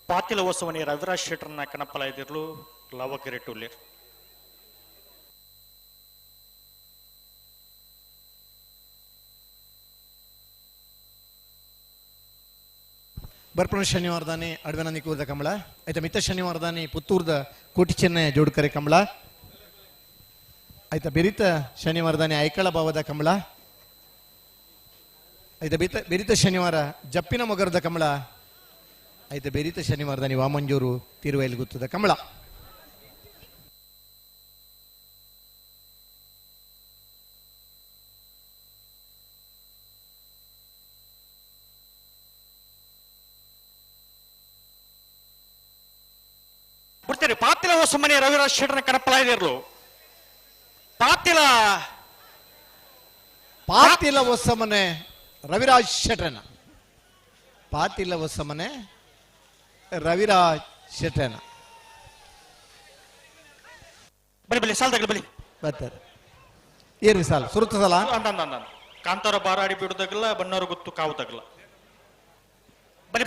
ಪಾತಿಲ ಓಸವನಿ ರವಿರಾಜ್ ಶೆಟ್ಟರ್ನ ಕಣಪಲಾಯ್ದಿರ್ಲು ಲವಕೆರೆ ಟುಲ್ಲೇರ್ ಬರ್ಪಣ ಶನಿವಾರದಾನೆ ಅಡ್ವೆನಂದಿ ಕೂರ್ದ ಕಂಬಳ ಆಯ್ತಾ ಮಿತ್ತ ಶನಿವಾರದಾನೆ ಪುತ್ತೂರ್ದ ಕೋಟಿ ಚೆನ್ನೈ ಜೋಡ್ಕರೆ ಕಂಬಳ ಆಯ್ತಾ ಬೆರಿತ ಶನಿವಾರದಾನೆ ಐಕಳ ಭಾವದ ಕಂಬಳ ಆಯ್ತಾ ಬೆರಿತ ಶನಿವಾರ ಜಪ್ಪಿನ ಮೊಗರದ ಕಂಬಳ ಆಯ್ತಾ ಬೆರಿತ ಶನಿವಾರದಾನೆ ವಾಮಂಜೂರು ತಿರುವೈಲು ಗುತ್ತದ ಕಂಬಳ. ಬಾರಿ ಪಾತಿಲ ಹೊಸಮನೆ ರವಿರಾಜ್ ಶೆಟ್ಟರ್ನ ಕನಪಲ ಇದಿರ್ಲು ಪಾತಿಲ ಹೊಸಮನೆ ರವಿರಾಜ್ ಶೆಟ್ಟರ್ನ ಪಾತಿಲ ಹೊಸಮನೆ ರವಿರಾಜ್ ಶೆಟ್ಟರ್ನ ಬಲಿ ಸಾಲ ತಗಲಿ ಬಲಿ ಬರ್ತಾರೆ ಏರ್ವಿ ಸಾಲ ಸುರುತ್ತ ಸಾಲ ಅಂದ ಕಾಂತಾರ ಬಾರಾಡಿ ಬಿಡುದಾಗಲ್ಲ ಬಣ್ಣವ್ರ ಗೊತ್ತು ಕಾವು ತಗಲ ಬಲಿ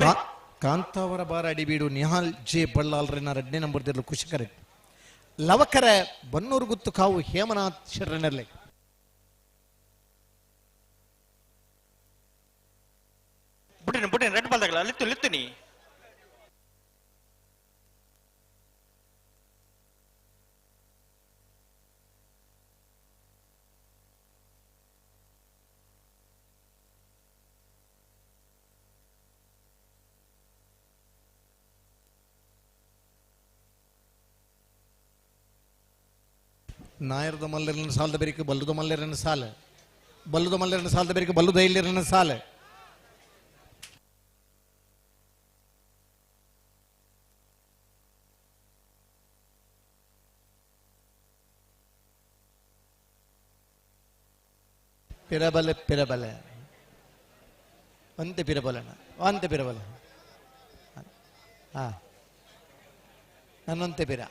ಕಾಂತಾವರ ಬಾರಾಡಿ ಬೀಡು ನಿಹಾಲ್ ಜೆ ಬಳ್ಳಾಲ್ರನ್ನ 2ನೇ ನಂಬರ್ದಿರ್ಲು ಖುಷಿಕರೆ ಲವಕರ ಬನ್ನೂರು ಗುತ್ತು ಕಾವು ಹೇಮನಾಥ್ ಶರಣರ್ಲೆ ಬುಟ್ಟಿನ ರೆಡ್ ಬಾಲ್ ತಗಲ ಲಿತ್ತು ನೀ ನಾಯರದ ಮಲ್ಲರನ್ನ ಸಾಲದ ಬೇರಿಕೆ ಬಲ್ಲುದ ಮಲ್ಲರನ್ನ ಸಾಲ ಬಲ್ಲುದ ಮಲ್ಲರನ್ನ ಸಾಲದ ಬೇರಿಕೆ ಬಲ್ಲುದ ಇಲ್ಲರನ್ನ ಸಾಲ ಪಿರಬಲೆ ಅಂತೆ ಪಿರಬಲನ ಅಂತೆ ಪಿರಬಲ ಹಾ ನನ್ನಂತೆ ಪಿರ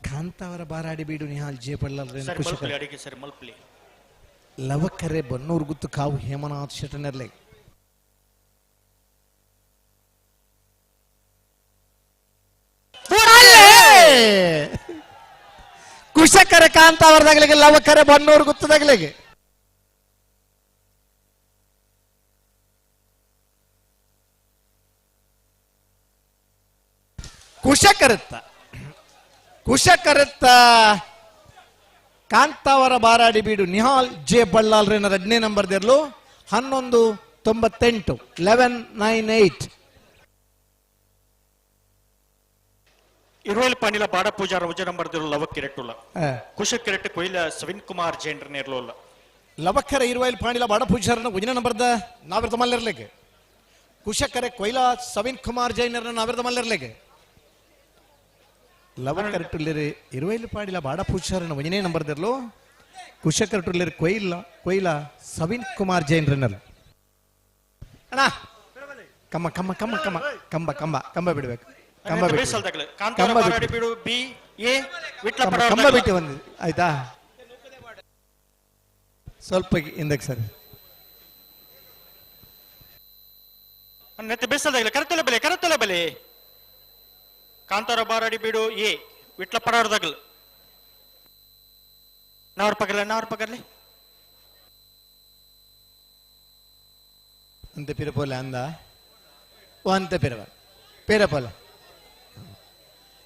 ಕಾಂತಾವರ ಬಾರಾಡಿ ಬೀಡು ನಿಹಾಲ್ ಜೆ ಬಳ್ಳಾಲ್ರೆ ಲವಕರೆ ಬನ್ನೂರು ಗುತ್ತು ಕಾವು ಹೇಮನಾಥ್ ಶೆಟ್ಟನರ್ಲೆ ಕುಶಕರೆ ಕಾಂತಾವರದಾಗಲಿಗೆ ಲವಕರೆ ಬನ್ನೂರು ಗುತ್ತದಾಗಲಿಗೆ ಕುಶಕರತ್ತ ಕಾಂತಾವರ ಬಾರಾಡಿ ಬೀಡು ನಿಹಾಲ್ ಜೆ ಬಳ್ಳಾಲ್ರೇನ 2ನೇ ನಂಬರ್ದಿರ್ಲು 1198 1198 ಇರುವಲ್ ಪಾಣಿಲ ಬಾಡ ಪೂಜಾರ ಉಜ ನಂಬರ್ದಿರು ಲವ ಕಿರೆಟ್ಟುಲ್ಲ ಕುಶ ಕಿರೆಟ್ಟು ಕೊಯ್ಲ ಸವಿನ್ ಕುಮಾರ್ ಜೈನ್ರ ನೇರ್ಲೋಲ್ಲ ಲವಕ್ಕರ ಇರುವಲ್ ಪಾಣಿಲ ಬಾಡ ಪೂಜಾರನ ಉಜನ ನಂಬರ್ದ ನಾವಿರ್ದ ಮಲ್ಲಿರ್ಲೆಗೆ ಕುಶಕರೆ ಕೊಯ್ಲ ಸವಿನ್ ಕುಮಾರ್ ಜೈನರ್ನ ನಾವಿರ್ದ ಮಲ್ಲಿರ್ಲೆಗೆ ಲವಕರಟ್ಟುಲ್ಲಿರಿ ಇರುವೈಲು ಪಾಡಿಲ ಬಾಡ ಪೂಜಾರನ ಒಂಜನೇ ನಂಬರ್ದಿರ್ಲು ಕುಶಕರಟ್ಟುಲ್ಲಿರಿ ಕೊಯ್ಲ ಸವಿನ್ ಕುಮಾರ್ ಜೈನ್ರನ್ನಲ್ಲ ಅಣ್ಣ ಕಮ್ಮ ಕಮ್ಮ ಕಮ್ಮ ಕಮ್ಮ ಕಂಬ ಕಂಬ ಕಂಬ ಬಿಡ್ಬೇಕು ಕಂಬ ಬಿಟ್ಟು ಬಂದಿದೆ ಆಯ್ತಾ ಸ್ವಲ್ಪ ಹಿಂದಕ್ಕೆ ಸರಿ ಬೇಸಲ್ದಾಗಲಿ ಕರತೊಲೆ ಬೆಲೆ ಕಾಂತಾರ ಬಾರಾಡಿ ಬೀಡು ಎ ವಿಟ್ಲ ಪಡಾರ್ದಾಗಲ್ ನಾವ್ರ ಪಗರ್ಲಿ ಅಂತೆ ಪಿರಪೋಲೆ ಅಂದ ಅಂತೆ ಪಿರಪೋಲೆ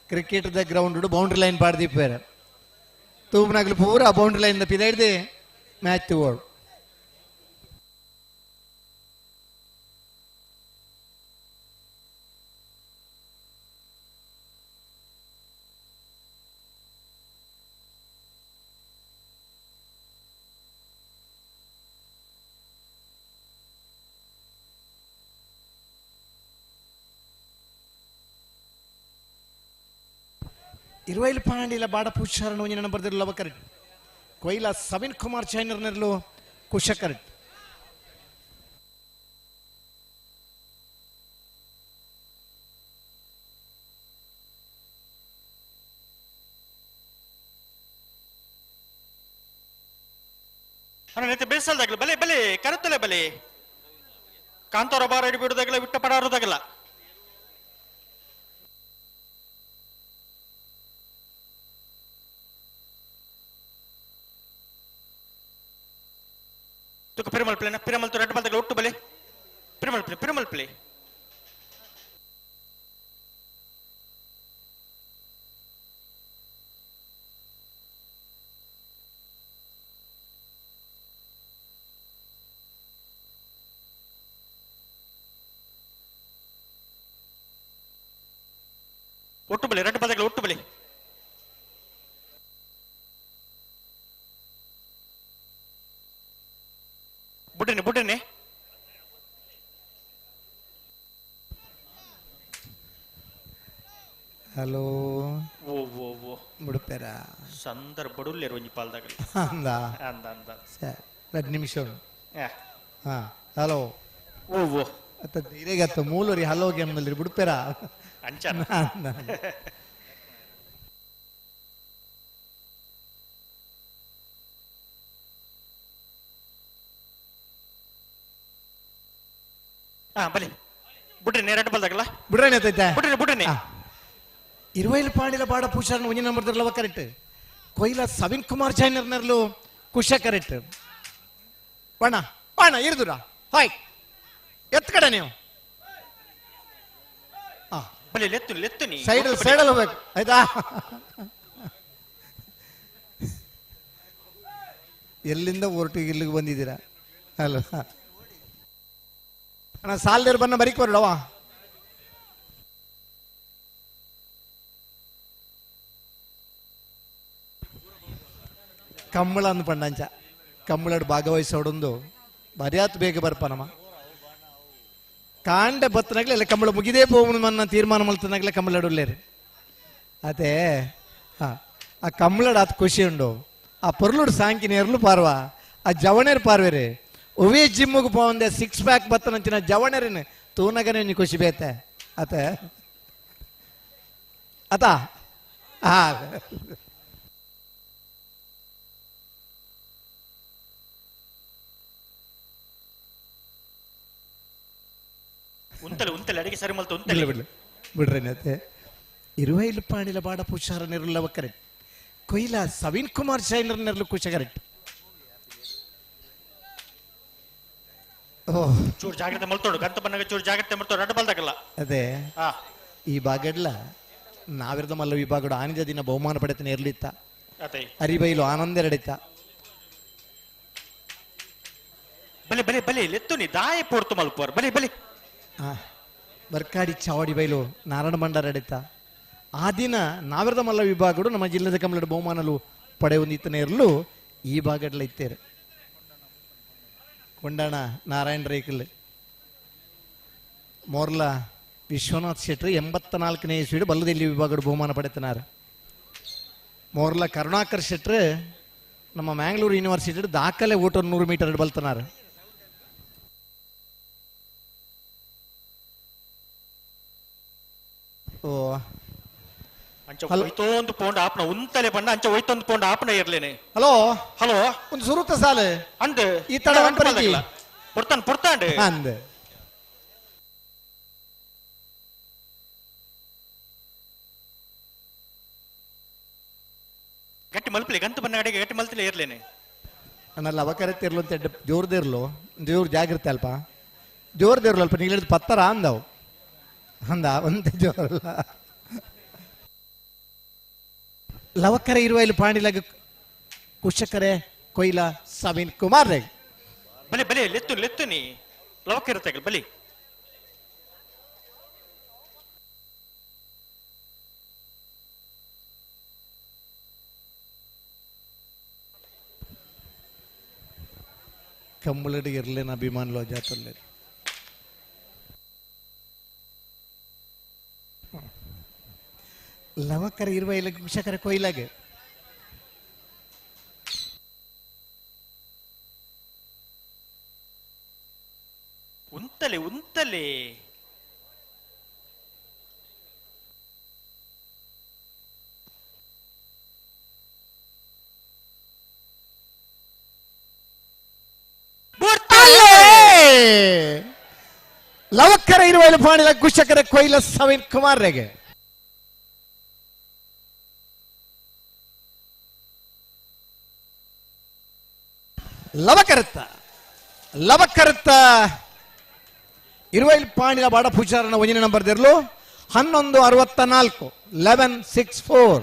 ಕ್ರಿಕೆಟ್ ದ ಗ್ರೌಂಡ್ ಬೌಂಡ್ರಿ ಲೈನ್ ಪಾಡ್ದಿ ಪೇರ ತೂಪ್ನಾಗ್ಲು ಪೂರ ಬೌಂಡ್ರಿ ಲೈನ್ ಪಿದ ಹಿಡ್ದು ಮ್ಯಾಚ್ ಓಡು ಇರುವೈಲು ಪಾಂಡಿಲ ಬಾಡ ಪೂಜಾರನ ಒಂಜಿನ ನಂಬರ್ದಿರ್ಲು ಲವ ಕರೆಕ್ಟ್ ಕೊಯ್ಲ ಸವಿನ್ ಕುಮಾರ್ ಚೈನರ್ನರ್ಲು ಕುಶ ಕರೆಕ್ಟ್ ಬೇಸಲ್ದಾಗಲ ಬಲೆ ಕರೆತೊಲೆ ಬಲೆ ಕಾಂತಾರ ಬಾರಾಡಿ ಬಿಡುದಾಗಲ ವಿಟ್ಟ ಪಡಾರುದಾಗಲ್ಲ ಪಿರಮಲ್ ರೆಡ್ ಬಾಲ್ ಒಟ್ಟು ಬಲೆ ಪಿರಮಲ್ ಪ್ಲೇ ಒಟ್ಟು ಬಲೆ 2 ಪದಗಳು ಒಟ್ಟು ಬಲೆ ಬುಡ್ಡನೆ ಹಲೋ ಓ ಓ ಓ ಮುಡುಪೇರ ಸಂದರ್ಭಡುಲ್ಲೇರು ಒಂಜಿ ಪಾಲ್ದಾಗಲಿ ಅಂದ ಅಂದ ಅಂದ 2 ನಿಮಿಷ ಹಾ ಹಲೋ ಓ ಓ ಅತ್ತ ಇರೇಗತ್ತ ಮೂಲರಿ ಹಲೋ ಗೇಮ್ ನಲ್ಲಿ ಬಿಡುಪೇರ ಅಂಚನ ಬಲಿ ಬುಡ್ಡನೆ 2 ಪಾಲ್ದಾಗಲ್ಲ ಬಿಡ್ರೇನೆ ಆಯ್ತಾ ಬುಡ್ಡನೆ 20 ಪಾಣಿಲ ಬಾಡ ಪೂಷಾರನ ಒಂಜಿ ನಂಬರ್ ದರ್ಲವ ಕರೆಕ್ಟ್ ಕೊಯ್ಲ ಸವಿನ್ ಕುಮಾರ್ ಜೈನರ್ ನರ್ಲು ಕುಶ ಕರೆಕ್ಟ್ ಬಣ್ಣ ಬಣ್ಣ ಇರ್ದುರ ಹಾಯ್ ಎತ್ ಕಡೆ ನೀವು ಬಲಿ ಲೆತ್ತುನಿ ಸೈಡ್ ಹೋಗ್ಬೇಕು ಆಯ್ತಾ ಎಲ್ಲಿಂದ ಹೊರಟಿಗೆ ಇಲ್ಲಿಗೆ ಬಂದಿದ್ದೀರಾ ಅಲ್ಲ ಅಣ್ಣ ಸಾಲದೇರು ಬನ್ನ ಬರೀಕ್ ಬರಡವಾ ಕಮ್ಮಳ ಅಂದ್ ಪಂಡಂಚ ಕಮ್ಮಳಡ್ ಭಾಗವಹಿಸೋಡೊಂದು ಬರಿಯಾತ್ ಬೇಗ ಬರ್ಪನಮ್ಮ ಕಾಂಡೆ ಬತ್ತನಾಗ್ಲೆ ಎಲ್ಲ ಕಂಬಳ ಮುಗಿದೇ ಹೋಗುದು ನನ್ನ ತೀರ್ಮಾನ ಮಲ್ತನಾಗ್ಲೆ ಕಂಬಳಡುಲ್ಲೇರು ಅದೇ ಆ ಕಂಬಳಡ್ ಆತ್ ಖುಷಿ ಉಂಡು ಆ ಪೊರ್ಲುಡ್ ಸಾಂಕಿನ ಎರ್ಲು ಪಾರ್ವ ಆ ಜವಣೇರ್ ಪಾರ್ವೇರೆ ಒವೇ ಜಿಮ್ಮಿಗೆ ಪೋಂದೆ 6 ಪ್ಯಾಕ್ ಬತ್ತನಂಚಿನ ಜವಣೇರಿನ ತೂನಗನೆ ಒಂಜಿ ಖುಷಿ ಬೇತೆ ಅತೆ ಅತ ಹಾ ಉಂತಲೆ ಅಡಿಗೆ ಸರಿ ಮಲ್ತ ಉಂತಲೆ ಬಿಡ್ರೇನತ್ತೆ 20 ಪಾಣಿಲ ಬಾಡ ಪುಷಾರ ನೆರಲವ ಕರೆಕ್ಟ್ ಕೊಯ್ಲ ಸವಿನ್ ಕುಮಾರ್ ಶೈನರ್ ನೆರಲು ಕುಶ ಕರೆಕ್ಟ್ ಚೂರು ಜಾಗ್ರತೆ ಮಲ್ತೋಡು ಗಂತ ಬಣ್ಣಗ ಚೂರು ಜಾಗ್ರತೆ ಮಲ್ತೋಡು 2 ಪಾಲ್ದಾಗಲ್ಲ ಅದೇ ಈ ಬಾಗಡ್ಲ ನಾವಿರದ ಮಲ್ಲ ವಿಭಾಗಡು ಆನಿದ ದಿನ ಬಹುಮಾನ ಪಡೆತನೆ ಇರ್ಲಿತ್ತ ಅರಿಬೈಲು ಆನಂದ ಎರಡಿತ್ತ ಬಲೆ ಬಲೆ ಬಲೆ ಲೆತ್ತುನಿ ದಾಯ ಪೋರ್ತು ಮಲ್ಪೋರ್ ಬಲೆ ಬಲೆ ಬರ್ಕಾಡಿ ಚಾವಡಿ ಬೈಲು ನಾರಾಯಣ ಭಂಡಾರ ಎಡಿತ ಆ ದಿನ ನಾವಿರದ ಮಲ್ಲ ವಿಭಾಗಡು ನಮ್ಮ ಜಿಲ್ಲೆದ ಕಮಲಡ ಬಹುಮಾನಲು ಪಡೆಯೊಂದಿತ್ತನೇ ಇರಲು ಈ ಭಾಗಡ್ಲ ಇತ್ತೇರು ಕೊಂಡಾಣ ನಾರಾಯಣ ರೈಕಲ್ ಮೋರ್ಲ ವಿಶ್ವನಾಥ್ ಶೆಟ್ಟಿ 84ನೇ ಇಸ್ವಿಡು ಬಲ್ಲದಲ್ಲಿ ವಿಭಾಗದ ಬಹುಮಾನ ಪಡೆತನಾರ ಮೋರ್ಲ ಕರುಣಾಕರ್ ಶೆಟ್ಟಿ ನಮ್ಮ ಮ್ಯಾಂಗ್ಳೂರು ಯೂನಿವರ್ಸಿಟಿ ದಾಖಲೆ ಓಟ 100 ಮೀಟರ್ ಬಲ್ತನಾರ ಓ ಅಂಚ ಒಯ್ತೊಂದು ಪೌಂಡ್ ಆಪನ ಉಂತಲೆ ಬಣ್ಣ ಅಂಚ ಒಯ್ತೊಂದು ಪೌಂಡ್ ಆಪನ ಇರ್ಲೇನೆ ಹಲೋ ಹಲೋ ಒಂದು ಸುರುತ ಸಾಲು ಅಂದ್ ಈ ತಡ ಪುರ್ತಾಂಡ್ ಅಂದ್ ಗಟ್ಟಿ ಮಲ್ಪಲೆ ಗಂತ ಬಣ್ಣ ಅಡಿಗೆ ಗಟ್ಟಿ ಮಲ್ತಲೆ ಇರ್ಲೇನೆ ಅನ್ನಲ್ಲ ಅವಕರತ್ತಿರ್ಲು ಅಂತ ಜೋರ್ದಿರ್ಲು ದೇವ್ರು ಜಾಗ್ರತೆ ಅಲ್ಪ ಜೋರ್ದಿರ್ಲು ಅಲ್ಪ ನೀ ಹೇಳಿದ ಪತ್ತರ ಅಂದವು ಅಂದ ಒಂದೇ ಜೋರಲ್ಲ ಲವಕರ 20 ಪಾಣಿಲಗ ಕುಶಕರೆ ಕೊಯ್ಲ ಸವಿನ್ ಕುಮಾರ್ ರೇ ಬಲೆ ಬಲೆ ಲೆತ್ತುನಿ ಲವಕರ ತೆಗಲ್ ಬಲಿ ಕಂಬಳಡಿ ಇರ್ಲೇನ ಅಭಿಮಾನಲೋ ಜಾತಲ್ಲೇ ಲವಕರ 20 ಕುಶಕರ ಕೊಯ್ಲಾಗೆ ಉಂತಲೆ ಲವಕರ 20 ಪಾಣಿಲ ಕುಶಕರ ಕೊಯ್ಲ ಸವಿನ್ ಕುಮಾರ್ ರೆಗೆ ಲವಕರತ್ತ 20 ಪಾಣಿಲ ಬಾಡ ಪೂಜಾರನ ಒಂಜಿನ ನಂಬರ್ ದಿರ್ಲು 1164 1164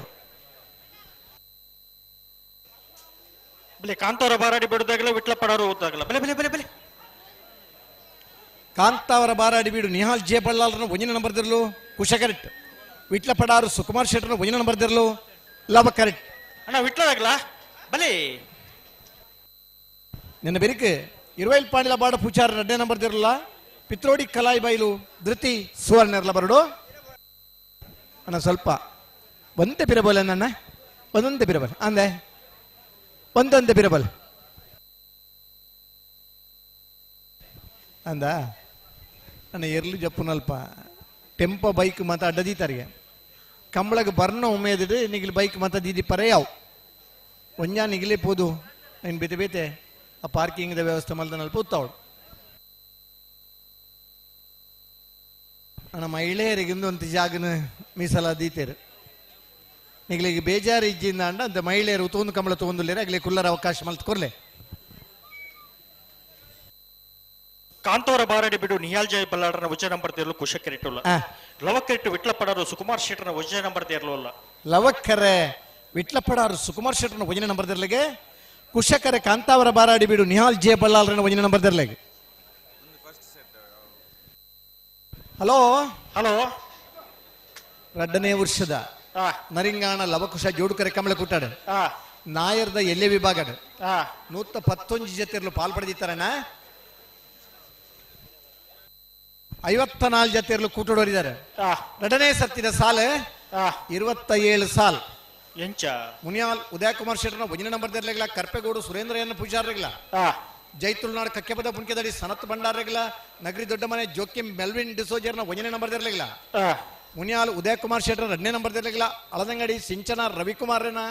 ಬಲೆ ಕಾಂತವರ ಬಾರಾಡಿ ಬಿಡುದಾಗಲ ವಿಟ್ಲ ಪಡಾರು ಓದಾಗಲ ಬಲೆ ಬಲೆ ಬಲೆ ಬಲೆ ಕಾಂತಾವರ ಬಾರಾಡಿ ಬೀಡು ನಿಹಾಲ್ ಜೆ ಬಳ್ಳಾಲ್ರನ್ನ ಒಂಜಿನ ನಂಬರ್ ದಿರ್ಲು ಕುಶ ಕರೆಕ್ಟ್ ವಿಟ್ಲ ಪಡಾರು ಸುಕುಮಾರ್ ಶೆಟ್ಟರ್ ಒಂಜನ ನಂಬರ್ ದೇರ್ಲು ಲವ ಕರೆಕ್ಟ್ ಅಣ್ಣ ವಿಟ್ಲದಾಗ್ಲಾ ಬಲಿ ನಿನ್ನ ಬೆರಿಕೆ ಇರುವೈಲ್ ಪಾಂಡಿಲ ಬಾಡ ಪೂಚಾರ 2ನೇ ನಂಬರ್ ದೇರ್ಲ ಪಿತ್ರೋಡಿ ಕಲಾಯಿ ಬೈಲು ಧೃತಿ ಸುವರ್ಣರ್ಲ ಬರಡು ಅಣ್ಣ ಸ್ವಲ್ಪ ಒಂದೇ ಪಿರಬಲ್ ನನ್ನ ಒಂದೊಂದೇ ಪಿರಬಲ್ ಅಂದೆ ಒಂದೊಂದೇ ಪಿರಬಲ್ ಅಂದ ನನ್ನ ಎರ್ಲು ಜಪ್ಪುನಲ್ಪ ಟೆಂಪೋ ಬೈಕ್ ಮತ ಅಡ್ಡದೀತಾರಿಗೆ ಕಂಬಳಗೆ ಬರ್ನ ಉಮೇದಿಡು ನಿಗಿಲ್ ಬೈಕ್ ಮತ ದೀದಿ ಪರೆಯಾವ್ ಒಂಜಾ ನಿಗಿಲೇ ಪೋದು ಏನು ಬೇತೆ ಬೇತೆ ಆ ಪಾರ್ಕಿಂಗ್ದ ವ್ಯವಸ್ಥೆ ಮಲ್ದ ನಲ್ಪ ಉತ್ತಾವಳು ಅಣ್ಣ ಮಹಿಳೆಯರಿಗೆ ಒಂದು ಜಾಗನ ಮೀಸಲ ದೀತೇರು ನಿಗ್ಲಿಗೆ ಬೇಜಾರು ಇಜ್ಜಿಂದ ಅಂಡ ಅಂತ ಮಹಿಳೆಯರು ತೊಂದು ಕಂಬಳ ತೊಗೊಂದುಲ್ಲೇರ ಆಗ್ಲಿ ಕುಲ್ಲರ ಅವಕಾಶ ಮಲ್ತ್ ಕೊರ್ಲೆ ಕಾಂತವರ ಬಾರಡಿ ಬಿಡು ನಿಹಾಲ್ ಜೈ ಬಲ್ಲಾಡನ ವಜ ನಂಬರ್ ದೇರ್ಲು ಕುಶ ಕೆರೆಟುಲ್ಲ ಲವಕೆಟ್ಟು ವಿಟ್ಲ ಪಡಾರು ಸುಕುಮಾರ್ ಶೆಟ್ಟರ್ನ ವಜ ನಂಬರ್ ದೇರ್ಲು ಅಲ್ಲ ಲವಕ್ಕರೆ ವಿಟ್ಲ ಪಡಾರು ಸುಕುಮಾರ್ ಶೆಟ್ಟರ್ನ ವಜನ ನಂಬರ್ ದೇರ್ಲೆಗೆ ಕುಶಕರೆ ಕಾಂತಾವರ ಬಾರಾಡಿ ಬಿಡು ನಿಹಾಲ್ ಜೆ ಬಲ್ಲಾಳರನ ವಜನ ನಂಬರ್ ದೇರ್ಲೆಗೆ ಹಲೋ ಹಲೋ 2ನೇ ವರ್ಷದ ನರಿಂಗಾಣ ಲವಕುಶ ಜೋಡುಕರೆ ಕಮಲ ಕುಟ್ಟಾಡು ನಾಯರ್ದ ಎಲ್ಲೆ ವಿಭಾಗಡು 111 ಜೊತೆರ್ಲು ಪಾಲ್ಪಡೆದಿತ್ತಾರಣ್ಣ 54 ಜೊತೆರ್ಲು ಕೂಟೋಡೋರಿದ್ದಾರೆ 2ನೇ ಸತ್ತಿದ ಸಾಲ 27 ಸಾಲ್ ಎಂಚ ಮುನಿಯಾಲ್ ಉದಯಕುಮಾರ್ ಶೆಟ್ಟರ್ನ ವಜನ ನಂಬರ್ ದೇರ್ಲೆಗ್ಲ ಕರ್ಪೆಗೌಡು ಸುರೇಂದ್ರಯ್ಯನ ಪೂಜಾರ್ರೆಗ್ಲ ಜೈತುಲ್ನಾಡ್ ಕಕ್ಕೆಪದ ಪುಣ್ಯದಡಿ ಸನತ್ ಭಂಡಾರ್ರೆಗ್ಲ ನಗರಿ ದೊಡ್ಡ ಮನೆ ಜೋಕಿಂ ಮೆಲ್ವಿನ್ ಡಿಸೋಜರ್ನ ವಜನ ನಂಬರ್ ದೇರ್ಲೆಗ್ಲ ಮುನಿಯಾಲ್ ಉದಯಕುಮಾರ್ ಶೆಟ್ಟರ್ 2ನೇ ನಂಬರ್ ದೇರ್ಲೆಗ್ಲ ಅಳದಂಗಡಿ ಸಿಂಚನ ರವಿಕುಮಾರ್ನ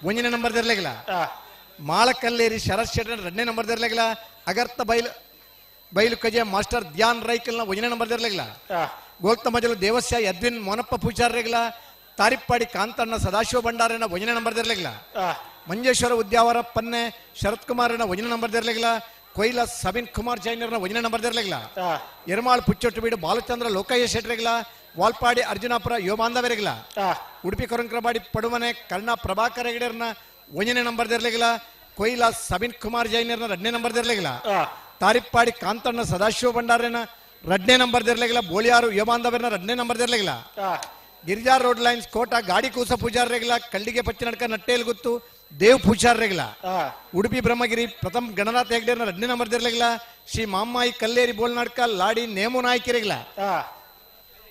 ವಜನ ನಂಬರ್ ದೇರ್ಲೆಗ್ಲ ಮಾಳಕಲ್ಲೇರಿ ಶರತ್ ಶೆಟ್ಟರ್ 2ನೇ ನಂಬರ್ ದೇರ್ಲೆಗ್ಲ ಅಗರ್ತ ಬೈಲು ಕಜೆ ಮಾಸ್ಟರ್ ಧ್ಯಾನ್ ರೈಕಲ್ನ ವಜನ ನಂಬರ್ ದೇರ್ಲೆಗ್ಲ ಗೋಲ್ತ ಮಜಲು ದೇವಸ್ಯ ಯದ್ವಿನ್ ಮೋನಪ್ಪ ಪೂಜಾರ್ರೆಗ್ಲ ತಾರಿಪ್ಪಾಡಿ ಕಾಂತಣ್ಣ ಸದಾಶಿವ ಭಂಡಾರನ ವಜನ ನಂಬರ್ ದೇರ್ಲೆಗ್ಲ ಮಂಜೇಶ್ವರ ಉದ್ಯಾವರ ಪನ್ನೆ ಶರತ್ ಕುಮಾರನ ವಜನ ನಂಬರ್ ದೇರ್ಲೆಗ್ಲ ಕೊಯ್ಲ ಸಬಿನ್ ಕುಮಾರ್ ಜೈನರ್ನ ವಜನ ನಂಬರ್ ದೇರ್ಲೆಗ್ಲ ಎರ್ಮಾಳ್ ಪುಚ್ಚೊಟ್ಟು ಬೀಡು ಬಾಲಚಂದ್ರ ಲೋಕಯ್ಯ ಶೆಟ್ರೆಗ್ಲ ವಾಲ್ಪಾಡಿ ಅರ್ಜುನಾಪುರ ಯೋಬಾಂಧವರೆಗ್ಲ ಉಡುಪಿ ಕೊರಂಕ್ರಬಾಡಿ ಪಡುಮನೆ ಕರ್ಣ ಪ್ರಭಾಕರ ಹೆಗಡೆರ್ನ ವಜನ ನಂಬರ್ ದೇರ್ಲೆಗ್ಲ ಕೊಯ್ಲ ಸಬಿನ್ ಕುಮಾರ್ ಜೈನರ್ನ 2ನೇ ನಂಬರ್ ದೇರ್ಲೆಗ್ಲ ತಾರಿಪ್ಪಾಡಿ ಕಾಂತಣ್ಣ ಸದಾಶಿವ ಭಂಡಾರನ 2ನೇ ನಂಬರ್ ದೇರ್ಲೆಗ್ಲ ಬೋಳಿಯಾರು ಯೋಬಾಂಧವರನ 2ನೇ ನಂಬರ್ ದೇರ್ಲೆಗ್ಲ ಗಿರಿಜಾ ರೋಡ್ ಲೈನ್ಸ್ ಕೋಟ ಗಾಡಿ ಕೂಸ ಪೂಜಾರ್ರೆಗ್ಲ ಕಳ್ಳಿಗೆ ಪಚ್ಚಿನಡ್ಕ ನಟ್ಟೇಲ್ ಗೊತ್ತು ದೇವ್ ಪೂಜಾರ್ರೆಗ್ಲ ಉಡುಪಿ ಬ್ರಹ್ಮಗಿರಿ ಪ್ರಥಮ್ ಗಣನಾಥ ಹೆಗ್ಡೇರ್ನ 2ನೇ ನಂಬರ್ ದೇರ್ಲೆಗ್ಲ ಶ್ರೀ ಮಾಮ್ಮಾಯಿ ಕಲ್ಲೇರಿ ಬೋಲ್ನಾಡ್ಕ ಲಾಡಿ ನೇಮು ನಾಯ್ಕಿರೆಗ್ಲ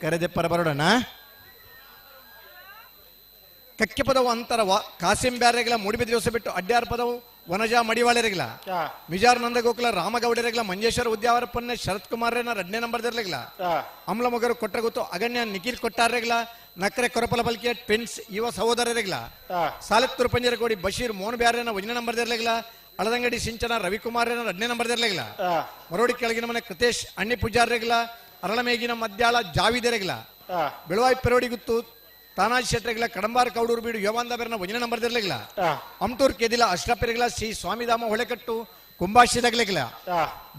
ಕರೆದೆಪ್ಪರ ಬರೋಡಣ ಕಕ್ಕೆ ಪದವು ಅಂತರ ಕಾಸಿಂ ಬ್ಯಾರೆಗ್ಲ ಮೂಡಿಬಿದ್ರಿ ಹೊಸ ಬಿಟ್ಟು ಅಡ್ಯಾರ್ ಪದವು ವನಜಾ ಮಡಿವಾಳೆರೆಗ್ಲ ಮಿಜಾರ್ ನಂದಗೋಕುಲ ರಾಮಗೌಡರೆಗ್ಲ ಮಂಜೇಶ್ವರ ಉದ್ಯಾವರಪ್ಪನ್ನೇ ಶರತ್ ಕುಮಾರ್ನ 2ನೇ ನಂಬರ್ ದೇರ್ಲೆಗ್ಲ ಅಮ್ಲ ಮೊಗರು ಕೊಟ್ಟ ಗೊತ್ತು ಅಗಣ್ಯ ನಿಖಿಲ್ ಕೊಟ್ಟಾರೆಗ್ಲ ನಕ್ರೆ ಕೊರಪಲ ಬಲ್ಕಿಯ ಟ್ವಿನ್ಸ್ ಯುವ ಸಹೋದರರೆಗ್ಲ ಸಾಲೆತ್ತೂರು ಪಂಜರಗೋಡಿ ಬಶೀರ್ ಮೋಹನ್ ಬ್ಯಾರೆನ 1ನೇ ನಂಬರ್ ದೇರ್ಲೆಗ್ಲ ಅಳದಂಗಡಿ ಸಿಂಚನ ರವಿಕುಮಾರ್ನ 2ನೇ ನಂಬರ್ ದೇರ್ಲೆಗ್ಲ ಮರೋಡಿ ಕೆಳಗಿನ ಮನೆ ಕೃತೇಶ್ ಅಣ್ಣಿ ಪೂಜಾರ್ರೆಗ್ಲ ಅರಳಮೇಗಿನ ಮಧ್ಯಾಳ ಜಾವಿದೆರೆಗ್ಲ ಬೆಳವಾಯಿ ಪೆರೋಡಿ ಗುತ್ತು ತಾನಾಜಿ ಶೆಟ್ರೆಗ್ಲ ಕಡಂಬಾರ್ ಕೌಡೂರು ಬೀಡು ಯೋಬಾಂಧವರನ 1ನೇ ನಂಬರ್ ದೇರ್ಲೆಗ್ಲ ಅಮ್ಟೂರ್ ಕೆದಿಲ ಅಶ್ರಪೆರೆಗ್ಲ ಶ್ರೀ ಸ್ವಾಮಿಧಾಮ ಹೊಳೆಕಟ್ಟು ಕುಂಭಾಶಿದಾಗ್ಲೆಗ್ಲ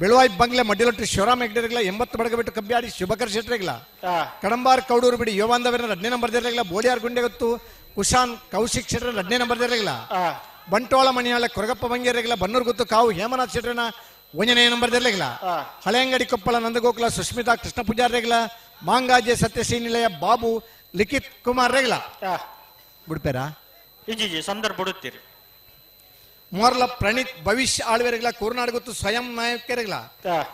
ಬೆಳವಾಯಿ ಬಂಗ್ಲೆ ಮಡ್ಡಿಲೊಟ್ಟು ಶಿವರಾಮ್ ಹೆಗ್ಡೆರೆಗ್ಲ 80 ಬಡಗಬಿಟ್ಟು ಕಬ್ಬಿಯಾಡಿ ಶುಭಕರ್ ಶೆಟ್ರೆಗ್ಲ ಕಡಂಬಾರ್ ಕೌಡೂರು ಬಿಡಿ ಯೋಬಾಂಧವರನ 2ನೇ ನಂಬರ್ ದೇರ್ಲೆಗ್ಲ ಬೋಳಿಯಾರ್ ಗುಂಡೆಗೊತ್ತು ಕುಶಾನ್ ಕೌಶಿಕ್ ಶೆಟ್ರ 2ನೇ ನಂಬರ್ ದೇರ್ಲೆಗ್ಲ ಬಂಟ್ವಾಳ ಮಣಿಯಾಳ ಕೊರಗಪ್ಪ ಬಂಗೇರೆಗ್ಲ ಬನ್ನೂರು ಗೊತ್ತು ಕಾವು ಹೇಮನಾಥ್ ಶೆಟ್ರನ 1ನೇ ನಂಬರ್ ದೇರ್ಲೆಗ್ಲ ಹಳೆಯಂಗಡಿ ಕೊಪ್ಪಳ ನಂದಗೋಕುಲ ಸುಸ್ಮಿತಾ ಕೃಷ್ಣ ಪೂಜಾರ್ರೆಗ್ಲ ಮಾಂಗಾಜೆ ಸತ್ಯಶ್ರೀ ನಿಲಯ ಬಾಬು ಲಿಖಿತ್ ಕುಮಾರ್ ರೆಗ್ಲ ಬಿಡ್ಪೇರಾ ಇಜಿ ಸಂದರ್ಭ ಬಿಡುತ್ತೀರಿ ಮೋರ್ಲ ಪ್ರಣೀತ್ ಭವಿಷ್ಯ ಆಳ್ವೆರೆಗ್ಲ ಕೋರ್ನಾಡ್ ಗೊತ್ತು ಸ್ವಯಂ ನಾಯಕರೆಗ್ಲ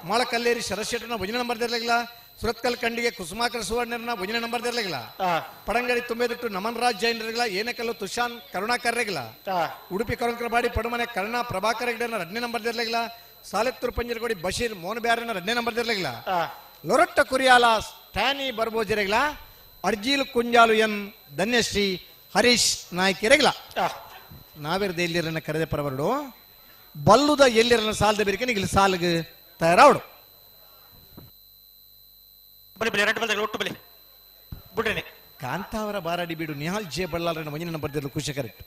ಮಾಳಕಲ್ಲೇರಿ ಶರಶೆಟ್ರನ 1ನೇ ನಂಬರ್ ದೇರ್ಲೆಗ್ಲ ಸುರತ್ಕಲ್ ಕಂಡಿಗೆ ಕುಸುಮಾಕರ ಸುವರ್ಣರ್ನ 1ನೇ ನಂಬರ್ ದೇರ್ಲೆಗ್ಲ ಪಡಂಗಡಿ ತುಂಬೆದಿಟ್ಟು ನಮನ್ ರಾಜ್ ಜೈನರೆಗ್ಲ ಏನೆಕಲ್ಲು ತುಷಾನ್ ಕರುಣಾಕರ್ ರೆಗ್ಲ ಉಡುಪಿ ಕೊರಂಕ್ರಬಾಡಿ ಪಡುಮನೆ ಕರ್ಣ ಪ್ರಭಾಕರ ಹೆಗ್ಡೆರ್ನ 2ನೇ ನಂಬರ್ ದೇರ್ಲೆಗ್ಲ ಸಾಲೆತ್ತೂರು ಪಂಜರಗೋಡಿ ಬಶೀರ್ ಮೋಹನ್ ಬ್ಯಾರನ 2ನೇ ನಂಬರ್ ದೇರ್ಲೆಗ್ಲ ಲೊರಟ್ಟ ಕುರಿಯಾಲ ಸ್ಟ್ಯಾನಿ ಬರ್ಬೋಜಿರೆಗ್ಲ ಅರ್ಜೀಲ್ ಕುಂಜಾಲು ಎನ್ ಧನ್ಯಶ್ರೀ ಹರೀಶ್ ನಾಯ್ಕಿರೆಗ್ಲ ನಾವೇರ್ದ ಎಲ್ಲಿರನ್ನ ಕರೆದೆ ಪರವರಡು ಬಲ್ಲುದ ಎಲ್ಲಿರನ್ನ ಸಾಲದ ಬೇರಿಕೆ ನಿಗಲಿ ಸಾಲಿಗೆ ತಯಾರಾವಡು ಒಟ್ಟು ಬಲಿ ಕಾಂತಾವರ ಬಾರಾಡಿ ಬೀಡು ನಿಹಾಲ್ ಜೆ ಬಳ್ಳಾರನ 1ನೇ ನಂಬರ್ ದೇರ್ಲು ಖುಷಿ ಕರೆಕ್ಟ್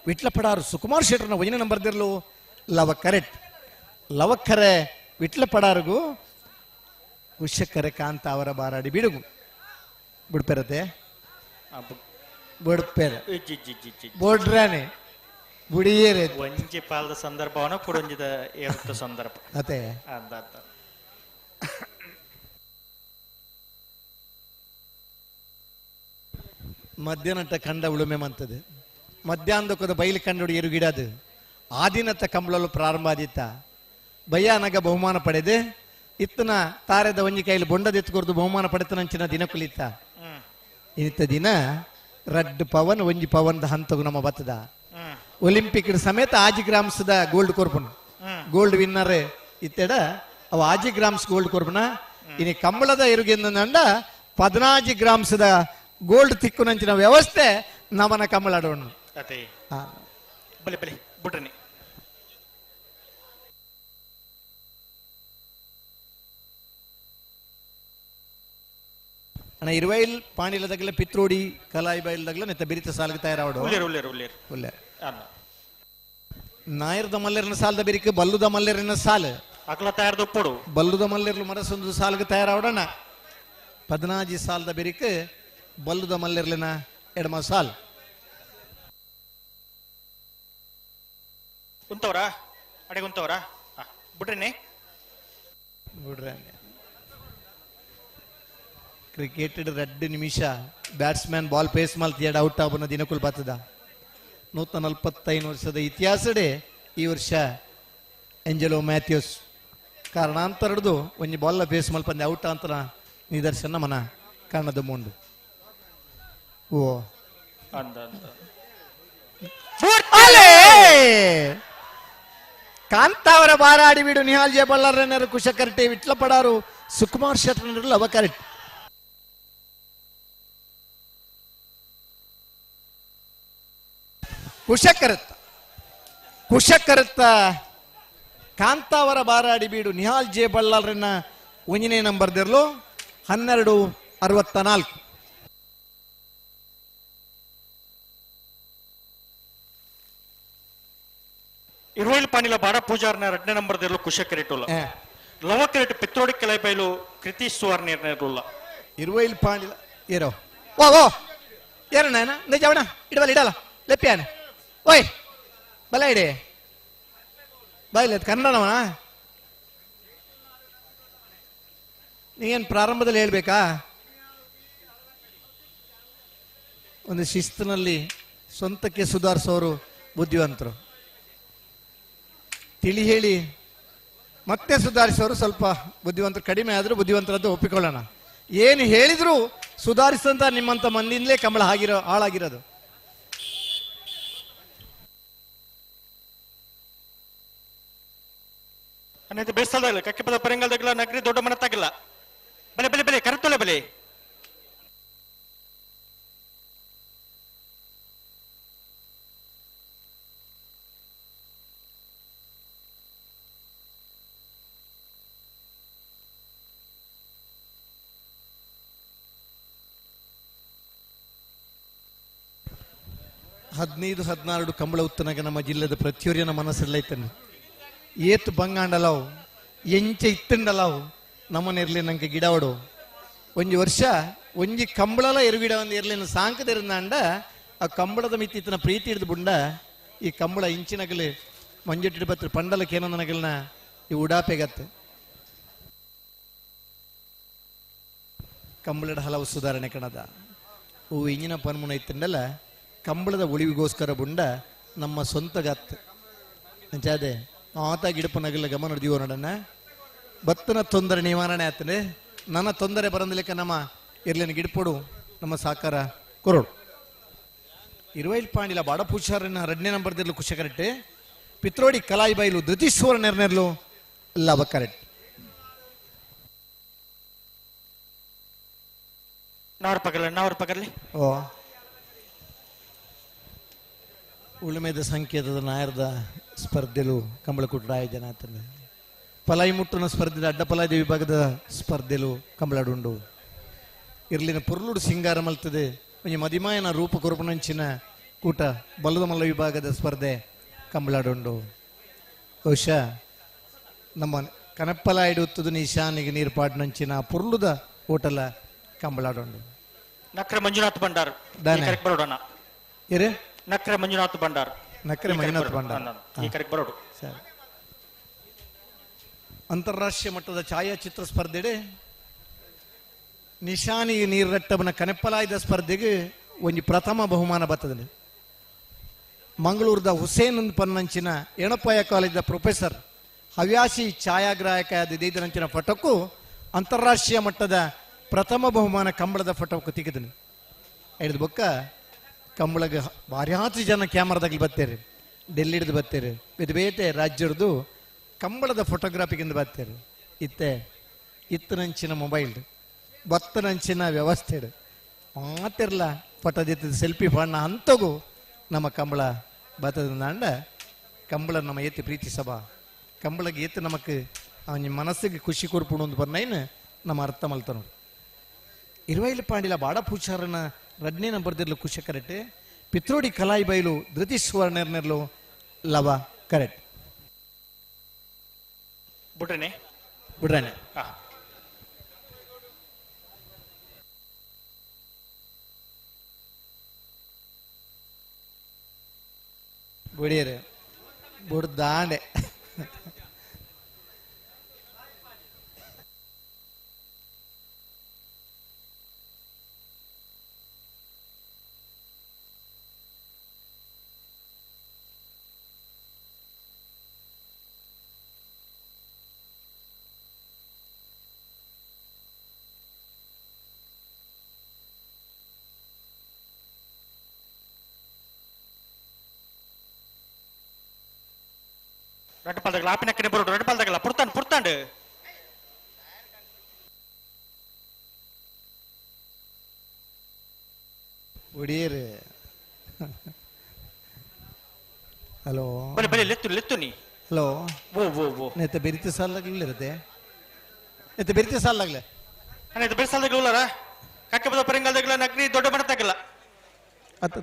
ವಿಟ್ಲ ಪಡಾರು ಸುಕುಮಾರ್ ಶೆಟ್ರನ 1ನೇ ನಂಬರ್ ದೇರ್ಲು ಲವ ಕರೆಕ್ಟ್ ಲವಕ್ಕರೆ ವಿಟ್ಲ ಪಡಾರಿಗೂ ಖುಷಕರೆ ಕಾಂತಾವರ ಬಾರಾಡಿ ಬೀಡುಗು ಬಿಡ್ಪೇರತೆ ಬಿಡ್ಪೇರ ಬೋಡ್ರಾನೆ ಬುಡಿಯೇರೆ ಒಂಜಿ ಪಾಲದ ಸಂದರ್ಭವನ್ನ ಪುಡಂಜಿದ ಏರುತ್ತ ಸಂದರ್ಭ ಅತೆ ಮಧ್ಯಾಹ್ನಟ ಕಂಡ ಉಳುಮೆ ಮಂತದೆ ಮಧ್ಯಾಹ್ನದ ಬೈಲಿ ಕಂಡು ಎರುಗಿಡದು ಆದಿನತ್ತ ಕಂಬಳಲು ಪ್ರಾರಂಭ ಆದಿತ್ತ ಭಯಾನಗ ಬಹುಮಾನ ಪಡೆದು ಇತ್ತನ ತಾರೆದ ಒಂಜಿ ಕೈಲಿ ಬೊಂಡದೆತ್ತುಕೊರ್ದು ಬಹುಮಾನ ಪಡೆತನಂಚಿನ ದಿನ ಕುಲಿತ ಇಂಥ ದಿನ ರಡ್ ಪವನ್ ಒಂಜಿ ಪವನ್ದ ಹಂತಗು ನಮ್ಮ ಬತ್ತದ ಒಲಿಂಪಿಕ್ ಸಮೇತ ಆಜಿ ಗ್ರಾಮ್ಸ್ದ ಗೋಲ್ಡ್ ಕೊರ್ಪನ್ ಗೋಲ್ಡ್ ವಿನ್ನರ್ ಇತ್ತೆಡ ಅವ ಆಜಿ ಗ್ರಾಮ್ಸ್ ಗೋಲ್ಡ್ ಕೊರ್ಪನ ಇನಿ ಕಂಬಳದ ಎರುಗೆಂದ 14 ಗ್ರಾಮ್ಸ್ದ ಗೋಲ್ಡ್ ತಿಕ್ಕುನಂಚಿನ ವ್ಯವಸ್ಥೆ ನಮನ ಕಂಬಳಾಡೋಣ ಅದೇ ಬಲೆ ಬಲೆ ಬಿಡ್ರಿ ಅಣ್ಣ ಇರುವೈಲ್ ಪಾಣಿಲದಾಗಲ ಪಿತ್ರೋಡಿ ಕಲಾಯಿ ಬೈಲ್ದಾಗಲ ನೆತ್ತ ಬಿರಿತ ಸಾಲ್ಗೆ ತಯಾರಾವಡು ಉಲ್ಲೇರ್ ನಾಯರ್ದ ಮಲ್ಲೆರಿನ ಸಾಲದ ಬಿರಿಕೆ ಬಲ್ಲುದ ಮಲ್ಲೆರಿನ ಸಾಲು ಅಕಲ ತಯಾರದ ಉಪ್ಪುಡು ಬಲ್ಲುದ ಮಲ್ಲೆರ್ಲು ಮರಸೊಂದು ಸಾಲ್ಗೆ ತಯಾರಾವಡಣ 14 ಸಾಲದ ಬಿರಿಕೆ ಬಲ್ಲುದ ಮಲ್ಲೆರ್ಲಿನ ಎಡಮ ಸಾಲ್ ಕುಂತವ್ರಾ ಅಡೆ ಕುಂತವ್ರಾ ಬಿಡ್ರಿ ಕ್ರಿಕೆಟ್ 2 ನಿಮಿಷ ಬ್ಯಾಟ್ಸ್ಮನ್ ಬಾಲ್ ಪೇಸ್ ಮಲ್ತಿಯಡ ಔಟ್ ಆಗುವ ದಿನಕುಲ್ ಬರ್ತದ 145 ವರ್ಷದ ಇತಿಹಾಸಡೆ ಈ ವರ್ಷ ಎಂಜೆಲೋ ಮ್ಯಾಥ್ಯೂಸ್ ಕಾರಣಾಂತರದ್ದು ಒಂಜಿ ಬಾಲ್ ಪೇಸ್ ಮಲ್ಪಂದೆ ಔಟ್ ಅಂತರ ನಿದರ್ಶನ ಮನ ಕಾರಣದ ಮುಂಡು ಓ ಕಾಂತಾವರ ಬಾರಾಡಿ ಬಿಡು ನಿಹಾಲ್ ಜೆ ಬಳ್ಳಾರನರು ಕುಶಕರ್ಟೆ ವಿಟ್ಲ ಪಡಾರು ಸುಕುಮಾರ್ ಶೆಟ್ಟರ್ನರು ಅವಕರೆಟ್ ಕುಶಕರತ್ತ ಕಾಂತಾವರ ಬಾರಾಡಿ ಬೀಡು ನಿಹಾಲ್ ಜೆ ಬಳ್ಳಾರನ್ನ ಒಂಜನೇ ನಂಬರ್ದಿರ್ಲು 1264 ಇರುವೈಲ್ ಪಾನಿಲ ಬಾಡ ಪೂಜಾರ್ನ 2ನೇ ನಂಬರ್ದಿರ್ಲು ಕುಶಕರಿಟುಲ್ಲ ಲವಕರೆಟ್ ಪಿತ್ರೋಡಿ ಕೆಲೈ ಬೈಲು ಕೃತಿ ಸುವರ್ಣಿರ್ನಿರುಲ್ಲ ಇರುವೈಲ್ ಪಾನಿಲ ಏರೋ ಓ ಏರಣ್ಣ ನಿಜವಣ ಇಡಲ್ಲ ಲೆಪ್ಪಿಯಾನೆ ಓಯ್ ಬಲ ಇಡಿ ಬಾಯಿಲ್ಲ ಕನ್ನಡವ ನೀವೇನು ಪ್ರಾರಂಭದಲ್ಲಿ ಹೇಳ್ಬೇಕಾ ಒಂದು ಶಿಸ್ತಿನಲ್ಲಿ ಸ್ವಂತಕ್ಕೆ ಸುಧಾರಿಸೋರು ಬುದ್ಧಿವಂತರು ತಿಳಿ ಹೇಳಿ ಮತ್ತೆ ಸುಧಾರಿಸೋರು ಸ್ವಲ್ಪ ಬುದ್ಧಿವಂತರು ಕಡಿಮೆ ಆದರೂ ಬುದ್ಧಿವಂತರದ್ದು ಒಪ್ಪಿಕೊಳ್ಳೋಣ ಏನು ಹೇಳಿದ್ರು ಸುಧಾರಿಸಂತ ನಿಮ್ಮಂತ ಮಂದಿಯಿಂದಲೇ ಕಂಬಳ ಹಾಳಾಗಿರೋದು ಅನ್ನೈತೆ ಬೇಸಲ್ದಾಗಲ್ಲ ಕಕ್ಕೆ ಪದ ಪರಂಗಲ್ದಾಗಲ್ಲ ನಗರಿ ದೊಡ್ಡ ಮನತ್ತಾಗಿಲ್ಲ ಬಲೆ ಬಲೆ ಬಲೆ ಕರೆತೊಲೆ ಬಲೆ ಹದಿನೈದು 16 ಕಂಬಳ ಉತ್ತನಾಗ ನಮ್ಮ ಜಿಲ್ಲೆದ ಪ್ರತಿಯೊರಿಯನ ಮನಸ್ಸಲ್ಲೈತನೆ ಏತು ಬಂಗಾಂಡಲಾವು ಎಂಚೆ ಇತ್ತಂಡಲಾವು ನಮ್ಮನಿರ್ಲಿ ನಂಗೆ ಗಿಡವಡು ಒಂಜಿ ವರ್ಷ ಒಂಜಿ ಕಂಬಳಲ ಎರುಗಿಡ ಒಂದು ಇರ್ಲಿನ ಸಾಂಕದಿರಂದಾಂಡ ಆ ಕಂಬಳದ ಮಿತ್ತಿನ ಪ್ರೀತಿ ಹಿಡಿದು ಬುಂಡ ಈ ಕಂಬಳ ಇಂಚಿನಗಲು ಮಂಜುಟ್ಟಿಡು ಬತ್ರ ಪಂಡಲಕ್ಕೆ ಏನೋ ನನಗಲ್ನ ಈ ಉಡಾಪೆಗತ್ತೆ ಕಂಬಳದ ಹಲವು ಸುಧಾರಣೆ ಕಣದ ಹೂ ಇಂಜಿನ ಪನ್ಮುನ ಇತ್ತಂಡಲ್ಲ ಕಂಬಳದ ಉಳಿವಿಗೋಸ್ಕರ ಬುಂಡ ನಮ್ಮ ಸ್ವಂತ ಗತ್ತು ಅಂಚಾದೆ ಆತ ಗಿಡಪ ನಗಲ ಗಮನ ಹಿಡಿದೀವೋ ನೋಡಣ್ಣ ಭತ್ತನ ತೊಂದರೆ ನಿವಾರಣೆ ಆತನೆ ನನ್ನ ತೊಂದರೆ ಬರಂದಿಲಿಕ್ಕೆ ನಮ್ಮ ಇರ್ಲಿನ ಗಿಡಪಡು ನಮ್ಮ ಸಾಕಾರ ಕೊರೋಡು ಇರುವೈಲ್ ಪಾಂಡಿಲ ಬಾಡ ಪೂಜಾರನ 2ನೇ ನಂಬರ್ದಿರ್ಲು ಕುಶಕರೆಟ್ಟೆ ಪಿತ್ರೋಡಿ ಕಲಾಯಿ ಬೈಲು ಧೃತೀಶ್ವರ ನೆರ್ನೆರ್ಲು ಲವ ಕರೆಕ್ಟ್ ನಾವ್ರ ಪಗರ್ಲಿ ಓ ಉಳುಮೆದ ಸಂಕೇತದ ನಾಯರದ ಸ್ಪರ್ಧೆಲು ಕಂಬಳಕೂಟ ಆಯೋಜನ ಆತಂದೆ ಪಲಾಯಿ ಮುಟ್ಟನ ಸ್ಪರ್ಧೆ ಅಡ್ಡಪಲಾಯ್ದ ವಿಭಾಗದ ಸ್ಪರ್ಧೆಲು ಕಂಬಳಾಡುಂಡು ಇರ್ಲಿನ ಪುರ್ಲುಡು ಸಿಂಗಾರ ಮಲ್ತದೆ ಒಂಜಿ ಮದಿಮಾಯನ ರೂಪ ಕೊರಪನಂಚಿನ ಕೂಟ ಬಲ್ಲದ ಮಲ್ಲ ವಿಭಾಗದ ಸ್ಪರ್ಧೆ ಕಂಬಳಾಡುಂಡು ಬಹುಶಃ ನಮ್ಮ ಕನಪ್ಪಲಾಯ್ಡು ಉತ್ತದ ನಿಶಾನಿಗೆ ನೀರ್ಪಾಡ್ನಂಚಿನ ಪುರ್ಲುದ ಹೋಟೆಲ ಕಂಬಳಾಡುಂಡು ನಕ್ರೆ ಮಂಜುನಾಥ್ ಭಂಡಾರ್ ಬರೋಣ ಏರೇ ನಕ್ರೆ ಮಂಜುನಾಥ್ ಭಂಡಾರ್ ಈ ಕರೆಕ್ಟ್ ಬರೋಡು ಸರಿ ಅಂತಾರಾಷ್ಟ್ರೀಯ ಮಟ್ಟದ ಛಾಯಾಚಿತ್ರ ಸ್ಪರ್ಧೆಡೆ ನಿಶಾನಿ ನೀರಟ್ಟವನ ಕನೆಪ್ಪಲಾಯ್ದ ಸ್ಪರ್ಧೆಗೆ ಒಂಜಿ ಪ್ರಥಮ ಬಹುಮಾನ ಬರ್ತದೆ. ಮಂಗಳೂರದ ಹುಸೇನ್ ಪನ್ನಂಚಿನ ಎಣಪಾಯ ಕಾಲೇಜ್ ಪ್ರೊಫೆಸರ್ ಹವ್ಯಾಸಿ ಛಾಯಾಗ್ರಾಹಕ ಇದರಂಚಿನ ಫೋಟೋಕ್ಕೂ ಅಂತಾರಾಷ್ಟ್ರೀಯ ಮಟ್ಟದ ಪ್ರಥಮ ಬಹುಮಾನ ಕಂಬಳದ ಫೋಟೋಕ್ಕೂ ತೆಗೆದನು. ಹಿಡಿದು ಬೊಕ್ಕ ಕಂಬಳಗೆ ಭಾರ್ಯಾತಿ ಜನ ಕ್ಯಾಮರಾದಾಗಲಿ ಬರ್ತಾರೆ, ಡೆಲ್ಲಿ ಹಿಡಿದು ಬರ್ತಾರೆ, ಬೇತೆ ಬೇತೆ ರಾಜ್ಯದ್ದು ಕಂಬಳದ ಫೋಟೋಗ್ರಾಫಿಗಿಂದ ಬರ್ತಾರೆ. ಇತ್ತನಂಚಿನ ಮೊಬೈಲ್ ಬತ್ತನಂಚಿನ ವ್ಯವಸ್ಥೆ ಮಾತಿರ್ಲ ಫೋಟೋದಿತ್ತದ ಸೆಲ್ಫಿ ಫಣ್ಣ ಅಂತಗೂ ನಮ್ಮ ಕಂಬಳ ಬತ್ತದ ಕಂಬಳ ನಮ್ಮ ಏತಿ ಪ್ರೀತಿ ಸಭಾ ಕಂಬಳಗೆ ಏತು ನಮಕ್ ಅವನ ಮನಸ್ಸಿಗೆ ಖುಷಿ ಕೊರ್ಪುಡು ಒಂದು ಬರ್ನೈನ್ ನಮ್ಮ ಅರ್ಥ ಮಲ್ತ ನೋಡಿ. ಇರುವೈಲು ಪಾಂಡಿಲ ಬಾಡ ಪೂಚಾರನ ರಡ್ನೇನ ಬರ್ದಿರ್ಲು ಖುಷಿ ಕರೆಕ್ಟ್. ಪಿತ್ರೋಡಿ ಕಲಾಯಿ ಬೈಲು ಧೃತಿ ಸುವರ್ಣರ್ನೆರ್ಲು ಲವ ಕರೆಕ್ಟ್. ಬಿಡ್ರೇನೆ ಬಿಡಿಯರೆ ಬಿಡ್ದಾಂಡೆ ரெண்டு பால் ஆப்பினக்கனை போட்டு ரெண்டு பால் புறத்தாண்டு ಒಡಿಯರು. ಹಲೋ ಬಲೆ ಬಲೆ ಲೆತ್ತು ನೀ ಹಲೋ ಓ ನೆತ್ತ ಬೆರಿತ ಸಾಲಾಗ್ಲಿರುತ್ತೆ ನೆತ್ತ ಬೆರಿತ ಸಾಲಾಗ್ಲೆ ನೆತ್ತ ಬೆರಿತ ಸಾಲಾಗ್ಲಿಲ್ಲ ಕಕ್ಕೆ ಬದ ಪರಿಂಗಾಲ್ದಾಗಲ್ಲ ನಗ್ರಿ ದೊಡ್ಡ ಮನತಾಗಲ್ಲ ಅತ್ತ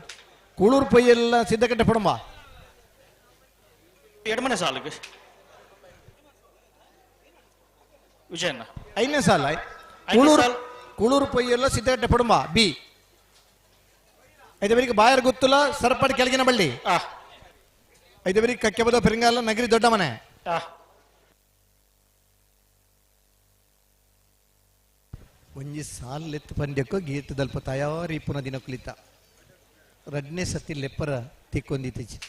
ಕೂಳೂರು ಪೊಯ್ಯೆಲ್ಲ ಸಿದ್ಧಕಟ್ಟೆ ಪಡಂಬ ಎಡಮನೆ ಸಾಲಿಗೆ ವಿಜಯಣ್ಣ 5ನೇ ಸಾಲ ಕೂಳೂರು ಪೊಯ್ಯೆಲ್ಲ ಸಿದ್ಧಕಟ್ಟೆ ಪಡಂಬ ಬಿ 5 ಬಾಯರ್ ಗೊತ್ತಲ್ಲ ಸರಪಡಿ ಕೆಳಗಿನ ಬಳ್ಳಿ 5 ಕಕ್ಕೆ ಬದ ಪರಿಂಗಾಲ ನಗರಿ ದೊಡ್ಡ ಮನೆ ಒಂಜಿ ಸಾಲ್ ಲೆತ್ತು ಪಂದ್ಯಕ್ಕೂ ಗೀತ ದಲ್ಪ ತಯಾರಿ ಪುನಃ ದಿನ ಕುಲಿತ ರಡ್ನೇ ಸತಿ ಲೆಪ್ಪರ ತಿಕ್ಕೊಂದಿತ್ತೀಚೆ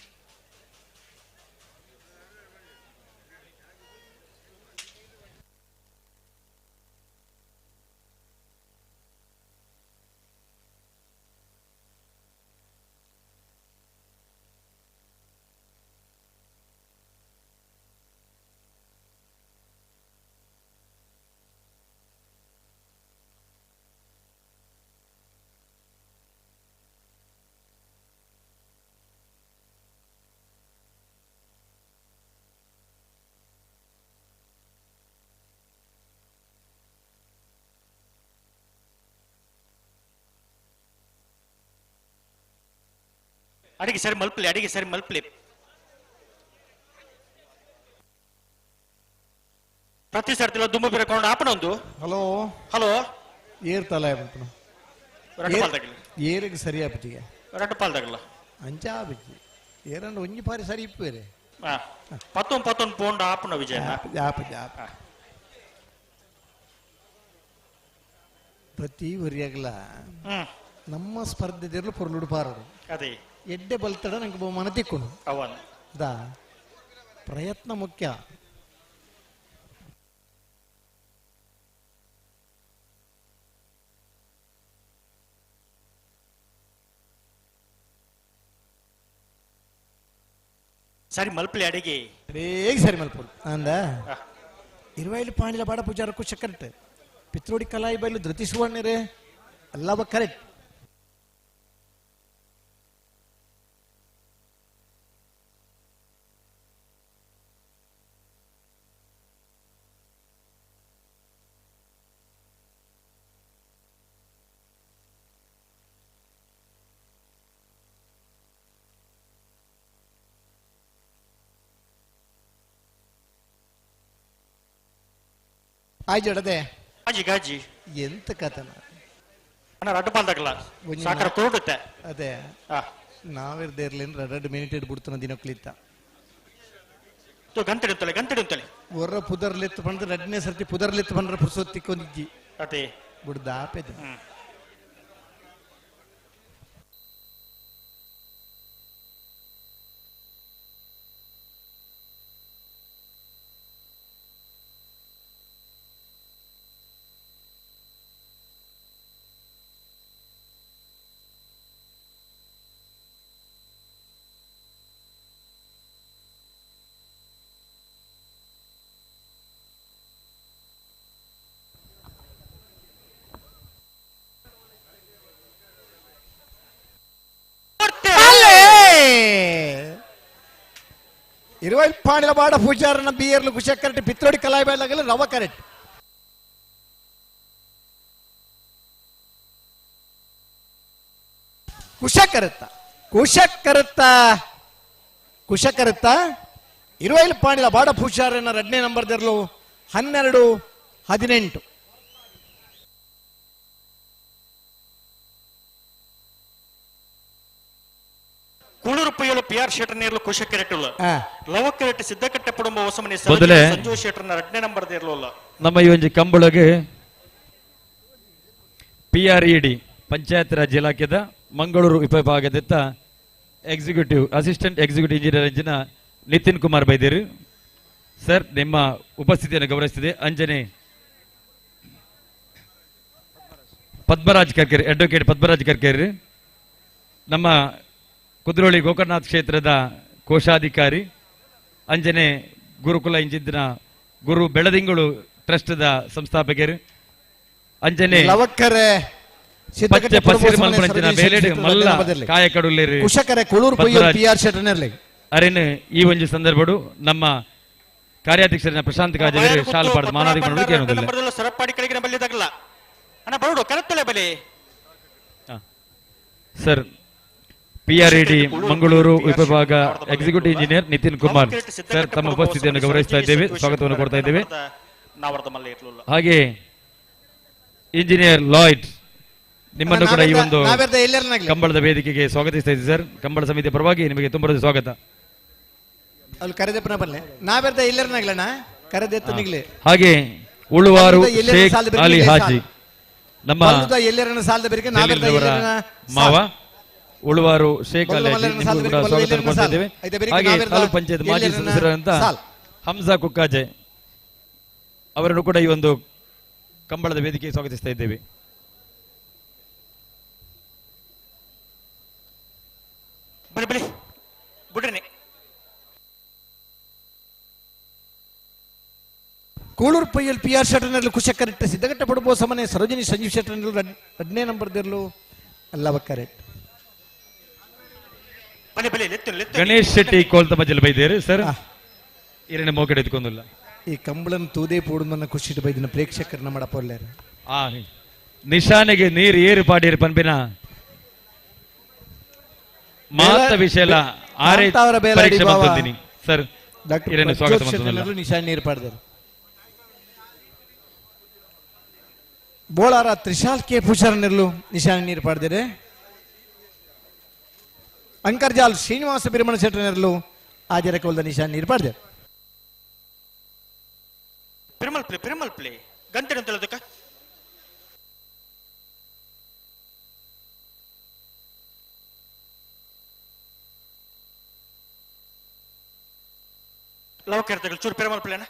ಅಡಿಗೆ ಸರಿ ಮಲ್ಪಲಿ ಪ್ರತಿ ಸರ್ತಿಲ್ಲ ದುಂಬ ಬೇರೆಕೊಂಡು ಆಪಣ ಒಂದು ಹಲೋ ಏರ್ ತಲ ಏರಿಗೆ ಸರಿ ಆಪಿಟ್ಟಿಗೆ ಎರಡು ಪಾಲ್ದಾಗಲ್ಲ ಅಂಚಾ ಆಪಿಚ್ಚಿ ಏರಂಡು ಒಂಜಿ ಪಾರಿ ಸರಿ ಇಪ್ಪೇರೆ ಪತ್ತೊಂದು ಪೋಂಡ ಆಪಣ ವಿಜಯ ಪ್ರತಿ ವರಿಯಾಗಲ ನಮ್ಮ ಸ್ಪರ್ಧೆದಿರ್ಲು ಪೊರ್ಲುಡು ಪಾರರು ಅದೇ ಎಡ್ಡೆ ಬಲ್ತಡ ನಂಗೆ ಬಹುಮಾನ ತಿಕ್ಕೊಂಡು ಅವನ್ ಪ್ರಯತ್ನ ಮುಖ್ಯ. ಸರಿ ಮಲ್ಪಲಿ ಅಡಿಗೆ ಸರಿ ಮಲ್ಪುಡು ಅಂದ ಇರುವೈಲು ಪಾಣಿಲ ಬಾಡ ಪೂಜಾರಕ್ಕೂ ಕರೆಕ್ಟ್. ಪಿತ್ರೋಡಿ ಕಲಾಯಿ ಬೈಲು ಧೃತಿ ಸುವರ್ಣರೇ ಎಲ್ಲ ಕರೆಕ್ಟ್. ಆಯ್ಜಡದೆ ಗಾಜಿ ಎಂತ ಕಥನ ಅಣ್ಣ ರಡ್ಡು ಪಾಲ್ದಾಗಲ್ಲ ಸಾಕರ ಕೊಡುತ್ತೆ ಅದೇ ನಾವಿರ್ದೇ ಇರ್ಲೇನ್ 2 ಮಿನಿಟ್ ಇಡ್ಬಿಡ್ತಾನ ದಿನ ಕುಳಿತ ಗಂಟೆಡುತ್ತಲೆ ಒರ್ರ ಪುದರ್ಲೆತ್ತು ಬಂದ್ರೆ 2ನೇ ಸರ್ತಿ ಪುದರ್ಲೆತ್ತು ಬಂದ್ರೆ ಪುರ್ಸೊತ್ತಿಕ್ಕೊಂದಿಜ್ಜಿ ಅದೇ ಬಿಡ್ದ ಆಪೆದ ಪಾಣಿಲ ಬಾಡ ಪೂಜಾರನ ಬಿಯರ್ಲು ಕುಶ ಕರೆಕ್ಟ್ ಪಿತ್ರೋಡಿ ಕಲಾಯಿ ಬಯಲಾಗಲ್ಲ ರವ ಕರೆಕ್ಟ್ ಕುಶ ಕರುತ್ತ 20 ಪಾಣಿಲ ಬಾಡ ಪೂಜಾರನ 2ನೇ ನಂಬರ್ ದರ್ಲು 12-18 ಕೂಳೂರು ಪುಯ್ಯಲು PR ಶೆಟ್ಟರ್ ನೇರ್ಲು ಕುಶ ಕೆರೆಟುಲ್ಲ ಲವ ಕೆರೆಟ್ ಸಿದ್ದಕಟ್ಟೆ ಪುಡುಂಬ ಹೊಸಮನೆ ಸಂಜು ಶೆಟ್ಟರ್ನ 2ನೇ ನಂಬರ್ ದೇರ್ಲುಲ್ಲ ನಮ್ಮ ಈ ಒಂಜಿ ಕಂಬಳಗೆ PRED ಪಂಚಾಯತ್ ರಾಜ್ ಇಲಾಖೆದ ಮಂಗಳೂರು ವಿಭಾಗದ ಅಸಿಸ್ಟೆಂಟ್ ಎಕ್ಸಿಕ್ಯೂಟಿವ್ ಇಂಜಿನಿಯರ್ ಇಂಜಿನ ನಿತಿನ್ ಕುಮಾರ್ ಬೈದೇರು ಸರ್ ನಿಮ್ಮ ಉಪಸ್ಥಿತಿಯನ್ನು ಗೌರವಿಸಿದೆ. ಅಂಜನೆ ಪದ್ಮರಾಜ್ ಕರ್ಕೇರಿ ಅಡ್ವೊಕೇಟ್ ಪದ್ಮರಾಜ್ ಕರ್ಕೇರಿ ನಮ್ಮ ಕುದ್ರೋಳಿ ಗೋಕರ್ಣನಾಥ್ ಕ್ಷೇತ್ರದ ಕೋಶಾಧಿಕಾರಿ ಅಂಜನೆ ಗುರುಕುಲ ಇಂಜಿನ ಗುರು ಬೆಳದಿಂಗಳು ಟ್ರಸ್ಟ್ದ ಸಂಸ್ಥಾಪಕರು ಅಂಜನೆ ಅರೇನು ಈ ಒಂದು ಸಂದರ್ಭಡು ನಮ್ಮ ಕಾರ್ಯಾಧ್ಯಕ್ಷರ ಪ್ರಶಾಂತ್ ಕಾಜೇರಿ ಶಾಲ್ ಪಾಡ್ದು ಮಾನಾದಿ ಸರ್ PRED ಮಂಗಳೂರು ವಿಭಾಗ executive engineer Nitin Kumar sir ತಮ್ಮ ಉಪಸ್ಥಿತಿಯನ್ನು ಗೌರವಿಸ್ತಾ ಇದ್ದೇವೆ, ಸ್ವಾಗತವನ್ನು ಕೊಡ್ತಾ ಇದ್ದೇವೆ. ಹಾಗೆ ಇಂಜಿನಿಯರ್ ಲಾಯ್ಡ್ ನಿಮ್ಮನ್ನು ಕೂಡ ಈ ಒಂದು ಕಂಬಳದ ವೇದಿಕೆಗೆ ಸ್ವಾಗತಿಸ್ತಾ ಇದ್ದೀವಿ ಸರ್. ಕಂಬಳ ಸಮಿತಿಯ ಪರವಾಗಿ ನಿಮಗೆ ತುಂಬ ಸ್ವಾಗತ. ಹಾಗೆ ಉಳುವಾರು ಶೇಖ್ ಅಲಿ ಹಾಜಿ ನಮ್ಮ ಮಾವ ಉಳುವಾರು ಶೇಖ್ ಅಲಿ ಹಾಜಿ ಕೂಡ ಸ್ವಾಗತ ಕೊಡ್ತಾ ಇದ್ದೇವೆ. ಹಾಗೆ ತಾಲೂಕ್ ಪಂಚಾಯತ್ ಮಾಜಿ ಸದಸ್ಯರಾದಂತ ಹಂಸಾ ಕುಕ್ಕಾಜೆ ಅವರನ್ನು ಕೂಡ ಈ ಒಂದು ಕಂಬಳದ ವೇದಿಕೆಗೆ ಸ್ವಾಗತಿಸ್ತಾ ಇದ್ದೇವೆ. ಕೂಳೂರು ಪೈಯಲ್ PR ಶೆಟ್ಟರ್ನಲ್ಲಿ ಕುಶ ಕರೆಕ್ಟ್ ಸಿದ್ದಗಟ್ಟ ಪಡುವ ಸಮನೆ ಸರೋಜಿನಿ ಸಂಜೀವ್ ಶೆಟ್ಟರ್ನಲ್ಲಿ 2ನೇ ನಂಬರ್ ದೇರ್ಲು ಅಲ್ಲವ ಕರೆಕ್ಟ್ ಗಣೇಶ್ ಶೆಟ್ಟಿ ಕೋಲ್ತ ಮಜ್ಜಲ್ ಬೈದೇರು ಸರ್ ಇರನೇ ಮೋಕಡೆ ಎತ್ಕೊಂದಿಲ್ಲ ಈ ಕಂಬಳನ್ ತೂದೇ ಪೂಡುಮನ್ನ ಖುಷಿಟ್ಟು ಬೈದಿನ ಪ್ರೇಕ್ಷಕರು ನಮ್ಮ ಪೊಲ್ಲೇರು ಆ ನಿಶಾನೆಗೆ ನೀರು ಏರು ಪಾಡಿರು ಪನ್ಪಿನ ಮಾತ ವಿಷಯ ಆರೇ ಪರೀಕ್ಷೆ ಬಂದಿದ್ದೀನಿ ಸರ್. ಇರನೇ ಸ್ವಾಗತ ಮಾಡ್ತೀನಿ. ನಿಶಾನೆ ನೀರು ಪಾಡಿದರು ಬೋಳಾರ ತ್ರಿಶಾಲ್ ಕೆ ಪೂಜಾರ ನೆರಲು ನಿಶಾನೆ ನೀರು ಪಾಡಿದರೆ ಅಂಕರ್ಜಾಲ್ ಶ್ರೀನಿವಾಸ ಬಿರಮಣ ಶೆಟ್ಟರ್ ನೆರಲು ಆಜರ ಕೋಲ್ದ ನಿಶಾನೆ ನೀರು ಪಾಡಿದೆ. ಪಿರಮಲ್ ಪ್ಲೇ ಗಂಟೆ ಅಂತೇಳದಕ್ಕ ಲವ್ ಕೇಳ್ತಾರೆ ಚೂರು ಪಿರಮಲ್ ಪ್ಲೇನ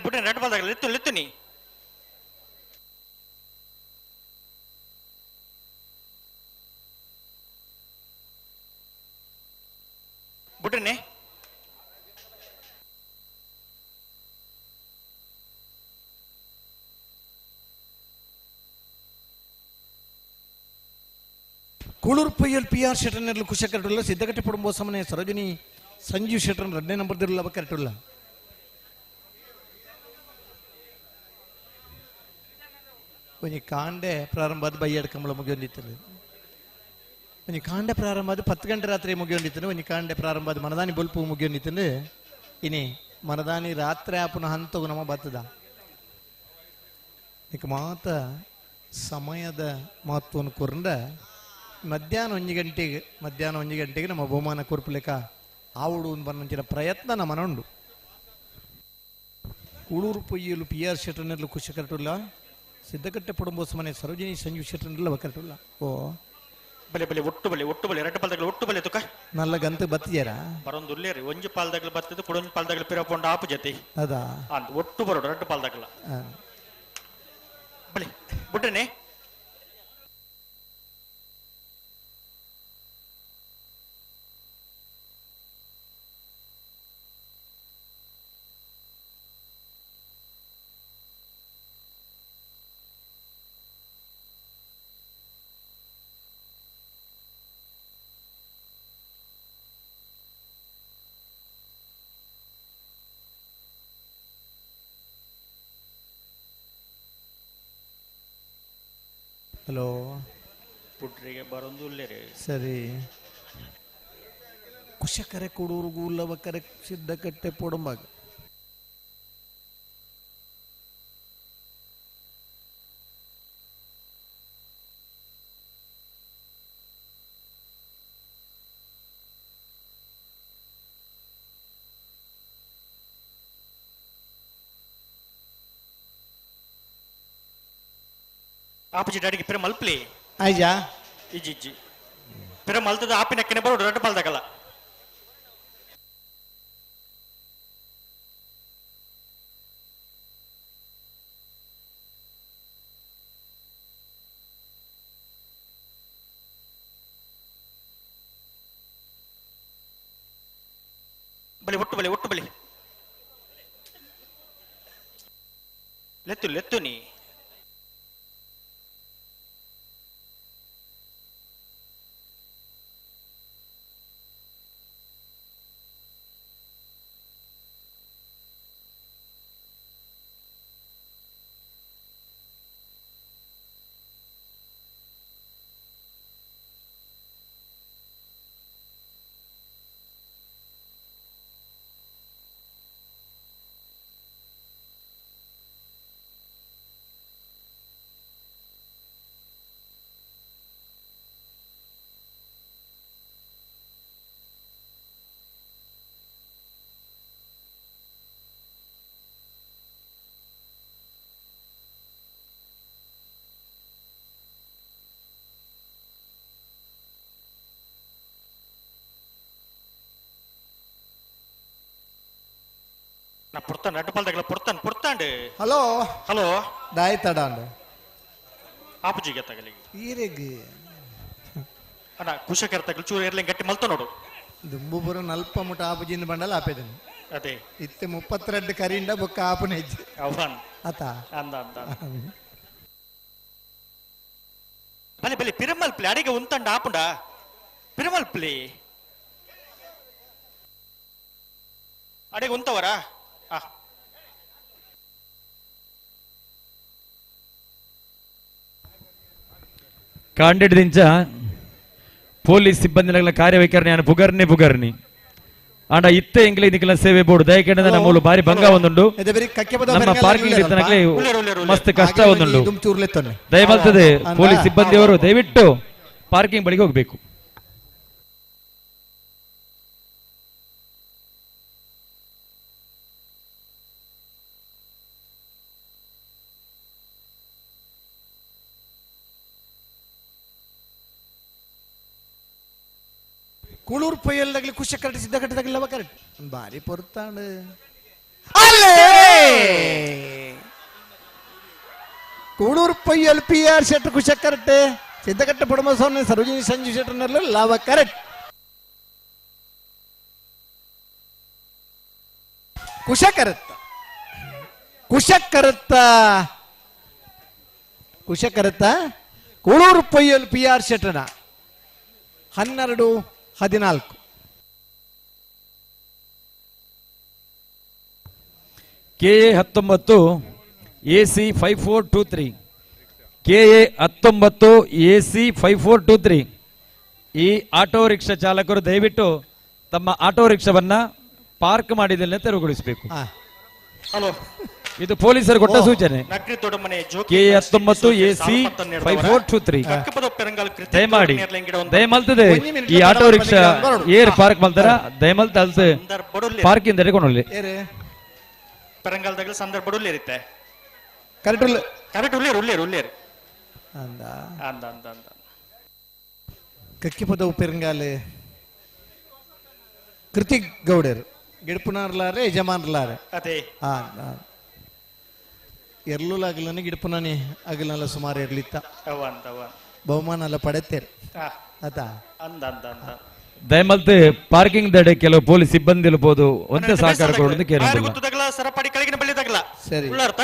ಬುಟ್ಟನೆ ರೆಡ್ ಬಾಲ್ದಾಗ ಲಿತ್ತು ನೀ ಬುಟ್ಟನೆ ಕೂಳೂರು ಪೈಯಲ್ PR ಶೆಟ್ಟರ್ನಲ್ಲಿ ಕುಶ ಕರೆಕ್ಟುಲ್ಲ ಸಿದ್ದಗಟ್ಟೆ ಪಡುವ ಸಮನೆ ಸರೋಜಿನಿ ಸಂಜೀವ್ ಶೆಟ್ಟರ್ 2ನೇ ನಂಬರ್ ದಿರಲ್ಲ ಅವ ಕರೆಕ್ಟುಲ್ಲ ಒಂಜಿ ಕಾಂಡೆ ಪ್ರಾರಂಭ ಆದ ಬೈಯಡ್ ಕಂಬಳ ಮುಗಿಯೊಂದಿತ್ತಲ್ಲ ಒಂಜಿ ಕಾಂಡೆ ಪ್ರಾರಂಭ ಆದ 10 ಗಂಟೆ ರಾತ್ರಿ ಮುಗಿಯೊಂದಿತ್ತಂದ್ರೆ ಒಂಜಿ ಕಾಂಡೆ ಪ್ರಾರಂಭ ಆದ ಮನದಾನಿ ಬಲ್ಪು ಮುಗಿಯೊಂದಿತ್ತಂದ್ರೆ ಇನಿ ಮನದಾನಿ ರಾತ್ರಿ ಆಪುನ ಹಂತಗು ನಮ್ಮ ಬತ್ತದ ಈಗ ಮಾತ ಸಮಯದ ಮಹತ್ವವನ್ನು ಕೊರಂಡ ಮಧ್ಯಾಹ್ನ 1 ಗಂಟೆಗೆ ನಮ್ಮ ಬಹುಮಾನ ಕೊರ್ಪಲೆಕ ಆವುಡು ಬನ್ನಂಚಿನ ಪ್ರಯತ್ನ ನಮ್ಮನ ಉಂಡು. ಕೂಳೂರು ಪೊಯ್ಯಲು PR ಶೆಟ್ಟರ್ನಲ್ಲಿ ಖುಷ ಕರೆಕ್ಟುಲ್ಲ ಸಿದ್ದಕಟ್ಟೆ ಪಡುಂಬ ಮನೆ ಸರೋಜಿನಿ ಸಂಜೀವ್ ಶೆಟ್ಟರ್ನೆಲ್ಲ ಕರೆಕ್ಟುಲ್ಲ ಓ ಬಲೆ ಒಟ್ಟು ಬಲೆ ರೆಡ್ ಪಾಲ್ದಾಗಲು ಒಟ್ಟು ಬಲೆ ತುಕ ನಲ್ಲ ಗಂತ ಬತ್ತಿಯಾರ ಬರೊಂದು ಉಲ್ಲೇರಿ ಒಂಜು ಪಾಲ್ದಾಗಲು ಬತ್ತದು ಕುಡೊಂದು ಪಾಲ್ದಾಗಲು ಪಿರಪೊಂಡ ಆಪು ಜೊತೆ ಅದಾ ಅಂತ ಒಟ್ಟು ಬರೋಡು ರೆಡ್ ಪಾಲ್ದಾಗಲ ಬಲೆ ಬುಟ್ಟನೆ ಹಲೋ ಪುಟ್ರಿಗೆ ಬರೊಂದುಲ್ಲೇರಿ ಸರಿ ಕುಶಕರೆ ಕೊಡೂರ್ಗೂ ಉಲ್ಲವಕರೆ ಸಿದ್ಧಕಟ್ಟೆ ಪೊಡಂಬಾಗ ಆಪಜಿ ಡ್ಯಾಡಿಗೆ ಪಿರ ಮಲ್ಪ್ಲಿ ಆಯ್ಜಾ ಇಜ್ಜಿ ಪಿರ ಮಲ್ತದ ಆಪಿನ ಕೆನೆ ಬರೋಡು ರಡ್ಡು ಪಾಲ್ದಾಗಲ್ಲ ಬಲಿ ಒಟ್ಟು ಬಲಿ ಲೆತ್ತು ನೀ ನಾ ಪುಡ್ತಾನೆ ರಡ್ಡು ಪಾಲ್ದಾಗಲ್ಲ ಪುಡ್ತಾಂಡು ಹಲೋ ದಾಯಿ ತಡಾಂಡು ಆಪಜಿಗೆ ತಗಲಿ ಈರೆಗ್ ಅಣ್ಣ ಕುಶಕರ ತಗಲಿ ಚೂರು ಇರ್ಲಿ ಗಟ್ಟಿ ಮಲ್ತ ನೋಡು ದುಂಬುಪುರ ನಲ್ಪ ಮುಟ ಆಪುಜಿಂದ ಬಂಡಲ ಆಪೇದನು ಅದೇ ಇತ್ತೆ 32 ಕರಿಂಡ ಬೊಕ್ಕ ಆಪುನ ಹೆಜ್ಜೆ ಅವನ್ ಆತ ಅಂದ ಬಲೆ ಪಿರಮಲ್ಪ್ಲಿ ಅಡಿಗೆ ಉಂತಂಡ ಆಪುಂಡ ಪಿರಮಲ್ಪ್ಲಿ ಅಡಿಗೆ ಉಂತವರಾ ಕಾಂಡಿಡ್ದಿಂಚ ಪೊಲೀಸ್ ಸಿಬ್ಬಂದಿಗಳ ಕಾರ್ಯವೈಖರಿ ನಾನು ಬುಗರ್ನಿ ಆಂಡ ಇತ್ತೆ ಎಂಗ್ಲಿ ನಿಕಲ ಸೇವೆ ಬೋರ್ಡ್ ದಯಕೆಂಡ ನಮ್ಮೂಲು ಬಾರಿ ಭಂಗ ಒಂದುಂಡು ನಮ್ಮ ಪಾರ್ಕಿಂಗ್ ಇತ್ತನಕ್ಲೆ ಮಸ್ತ್ ಕಷ್ಟ ಒಂದುಂಡು ದಯಮಲ್ತದೆ ಪೊಲೀಸ್ ಸಿಬ್ಬಂದಿಯವರು ದಯವಿಟ್ಟು ಪಾರ್ಕಿಂಗ್ ಬಳಿಗೆ ಹೋಗಬೇಕು. ಕುಳೂರ್ ಪೊಯ್ಯಲ್ದಾಗ್ಲಿ ಕುಶ ಕರೆಕ್ಟ್ ಸಿದ್ಧ ಕಟ್ಟದಾಗಲಿಲ್ಲವ ಕರೆಕ್ಟ್ ಬಾರಿ ಪೊರ್ತಾಂಡು ಕೂಳೂರ್ ಪೊಯ್ಯಲ್ PR ಶೆಟ್ರ್ ಕುಶ ಕರೆಕ್ಟ್ ಸಿದ್ಧಕಟ್ಟ ಪುಡಮಸವನ್ನ ಸರೋಜಿನಿ ಸಂಜು ಶೆಟ್ರನಲ್ಲ ಲಾವ ಕರೆಕ್ಟ್ ಕುಶ ಕರೆತ್ತ ಕೂಳೂರ್ ಪೊಯ್ಯಲ್ PR ಶೆಟ್ರನ 12-14 KA 19 AC 5423 KA 19 AC 5423 ಈ ಆಟೋ ರಿಕ್ಷಾ ಚಾಲಕರು ದಯವಿಟ್ಟು ತಮ್ಮ ಆಟೋ ರಿಕ್ಷಾವನ್ನ ಪಾರ್ಕ್ ಮಾಡಿದಲ್ಲಿ ತೆರವುಗೊಳಿಸಬೇಕು. ಹಲೋ, ಇದು ಪೊಲೀಸರು ಕೊಟ್ಟ ಸೂಚನೆ. KA 19 AC 5423 ದಯಮಾಡಿ ದಯಮಲ್ತದೆ ಈ ಆಟೋ ರಿಕ್ಷಾ ಏರ್ ಪಾರ್ಕ್ ಮಲ್ತಾರ ದಯಮಲ್ತ ಅಲ್ಸ ಪಾರ್ಕಿಂಗ್ ತೆರೆಕೊಂಡಲ್ಲಿ ಪೆರಂಗಾಲದಾಗ ಸಂದರ್ಭ ಬಡುಲ್ಲಿರುತ್ತೆ ಕರೆಕ್ಟ್ ಉಳ್ಳೇರು ಕಕ್ಕಿಪದವು ಪೆರಂಗಾಲೆ ಕೃತಿಕ್ ಗೌಡರು ಗಿಡಪುನಾರ್ಲಾರೆ ಯಜಮಾನ್ಲಾರೆ ಅದೇ ಎರ್ಲೂಲ ಅಗಲನೆ ಗಿಡಪುನಾನಿ ಅಗಲನೆಲ್ಲ ಸುಮಾರು ಇರ್ಲಿತ್ತ ಬಹುಮಾನ ಎಲ್ಲ ಪಡೆತ್ತೇರು ಆತ ದಯಮಲ್ತೆ ಪಾರ್ಕಿಂಗ್ ದಡೆ ಕೆಲವು ಪೊಲೀಸ್ ಸಿಬ್ಬಂದಿ ಇರ್ಬೋದು ಒಂದೇ ಸಹಕಾರ ಕೊಡೋದು ಕೇರಳ ಸರಪಡಿ ಕೆಳಗಿನ ಬಳ್ಳಿದಾಗಲ್ಲ ಸರಿ ಅರ್ಥ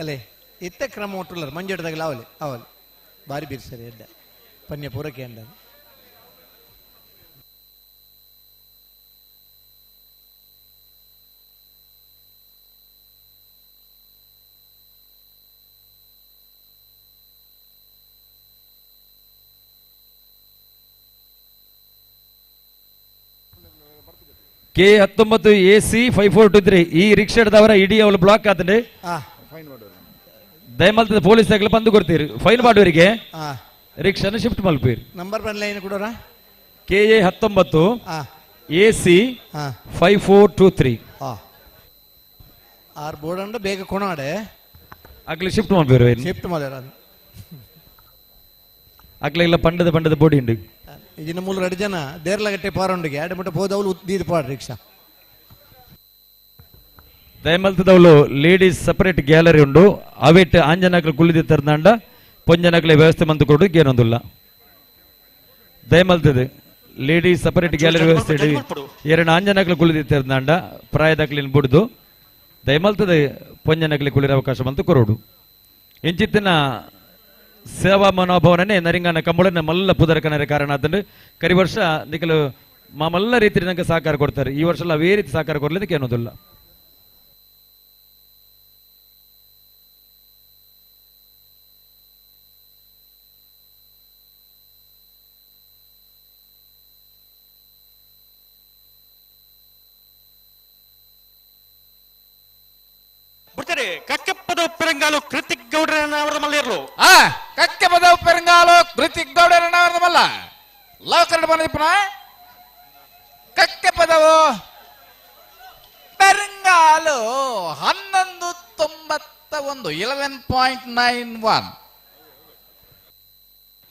ಅಲ್ಲೇ ಇತ್ತ ಕ್ರಮ ಒಟ್ಟುಳ್ಳರು ಮಂಜುಡದಾಗಲ್ಲ ಅವಲಿ ಬಾರಿ ಬೀರ್ಸರಿ ಎಡ್ಡ ಪನ್ಯ ಪೂರಕ್ಕೆ ಅಂಡ K19AC5423 ಈ ರಿಕ್ಷಾದವರ ಇಡೀ ಅವಳು ಬ್ಲಾಕ್ ಆತಂಡೆ ದಯಮಲ್ತದ ಪೊಲೀಸ್ ಆಗಲಿ ಬಂದು ಕೊಡ್ತೀರಿ ಫೈನ್ ಮಾಡುವರಿಗೆ ರಿಕ್ಷಾನ ಶಿಫ್ಟ್ ಮಲ್ಪೀರಿ ನಂಬರ್ ಲೈನ್ ಕೊಡೋರ KA19AC5423 ಆರ್ ಬೋರ್ಡ್ ಅಂಡ್ ಬೇಗ ಕೊಣಾಡೆ ಅಕ್ಲಿ ಶಿಫ್ಟ್ ಮಾಡ್ಬೇರು ಶಿಫ್ಟ್ ಮಾಡ್ಯಾರ ಅಕ್ಲೆಲ್ಲ ಪಂಡದ ಬೋಡಿ ಉಂಡು ഇതിന് മൂന്ന് 2 ಜನ ದೇರ್ಲಗಟ್ಟೆ ಪಾರೊಂಡಿಗೆ 2 ಮಟ್ಟ ಹೋದವಳು ಉದ್ದೀದು ಪಾಡ್ ರಿಕ್ಷಾ ದಯಮಲ್ತದವಳು ಲೇಡೀಸ್ ಸಪರೇಟ್ ಗ್ಯಾಲರಿ ಉಂಡು ಅವಿಟ್ ಆಂಜನಕ್ಲು ಕುಳಿದಿ ತರ್ನಾಂಡ ಪೊಂಜನಕ್ಲೆ ವ್ಯವಸ್ಥೆ ಮಂತು ಕೊಡು ಏನೊಂದಿಲ್ಲ ದಯಮಲ್ತದ ಲೇಡೀಸ್ ಸಪರೇಟ್ ಗ್ಯಾಲರಿ ವ್ಯವಸ್ಥೆ ಎರಡು ಆಂಜನಕ್ಲು ಕುಳಿದಿ ತರ್ನಾಂಡ ಪ್ರಾಯದಕ್ಲಿನ ಬಿಡುದು ದಯಮಲ್ತದ ಪೊಂಜನಕ್ಲೆ ಕುಳಿರ ಅವಕಾಶ ಮಂತು ಕೊರೋಡು ಇಂಚಿತ್ತಿನ ಸೇವಾ ಮನೋಭಾವನೆ ನರಿಂಗಾನ ಕಂಬಳನ ಮಲ್ಲ ಪುದರಕನರ ಕಾರಣ ಆತಂದ್ರೆ ಕರಿ ವರ್ಷ ನಿಖಲು ಮಲ್ಲ ರೀತಿ ನಂಗೆ ಸಹಕಾರ ಕೊಡ್ತಾರೆ ಈ ವರ್ಷ ಅವೇ ರೀತಿ ಸಹಕಾರ ಕೊಡ್ಲಿಕ್ಕೆ ಏನೋದಿಲ್ಲ ಬಿಡ್ತಾರೆ ಕಕ್ಕೆಪ್ಪದ ಉಪ್ಪಿರಂಗಾಲು ಕೃತಿಕ್ ಗೌಡ್ರನ್ನ ಅವರ ಮಲ್ಲಿರ್ಲು ಕಕ್ಕೆಪದ ಉಪ್ಪಿರಂಗಾಲು ಕೃತಿಕ್ ಗೌಡರನ್ನ ಅವರದ ಮಲ್ಲ ಲವಕರಣ ಬಂದಿಪ್ಪನ ಕಕ್ಕೆಪದವು ಪೆರಂಗಾಲು 1191 11.91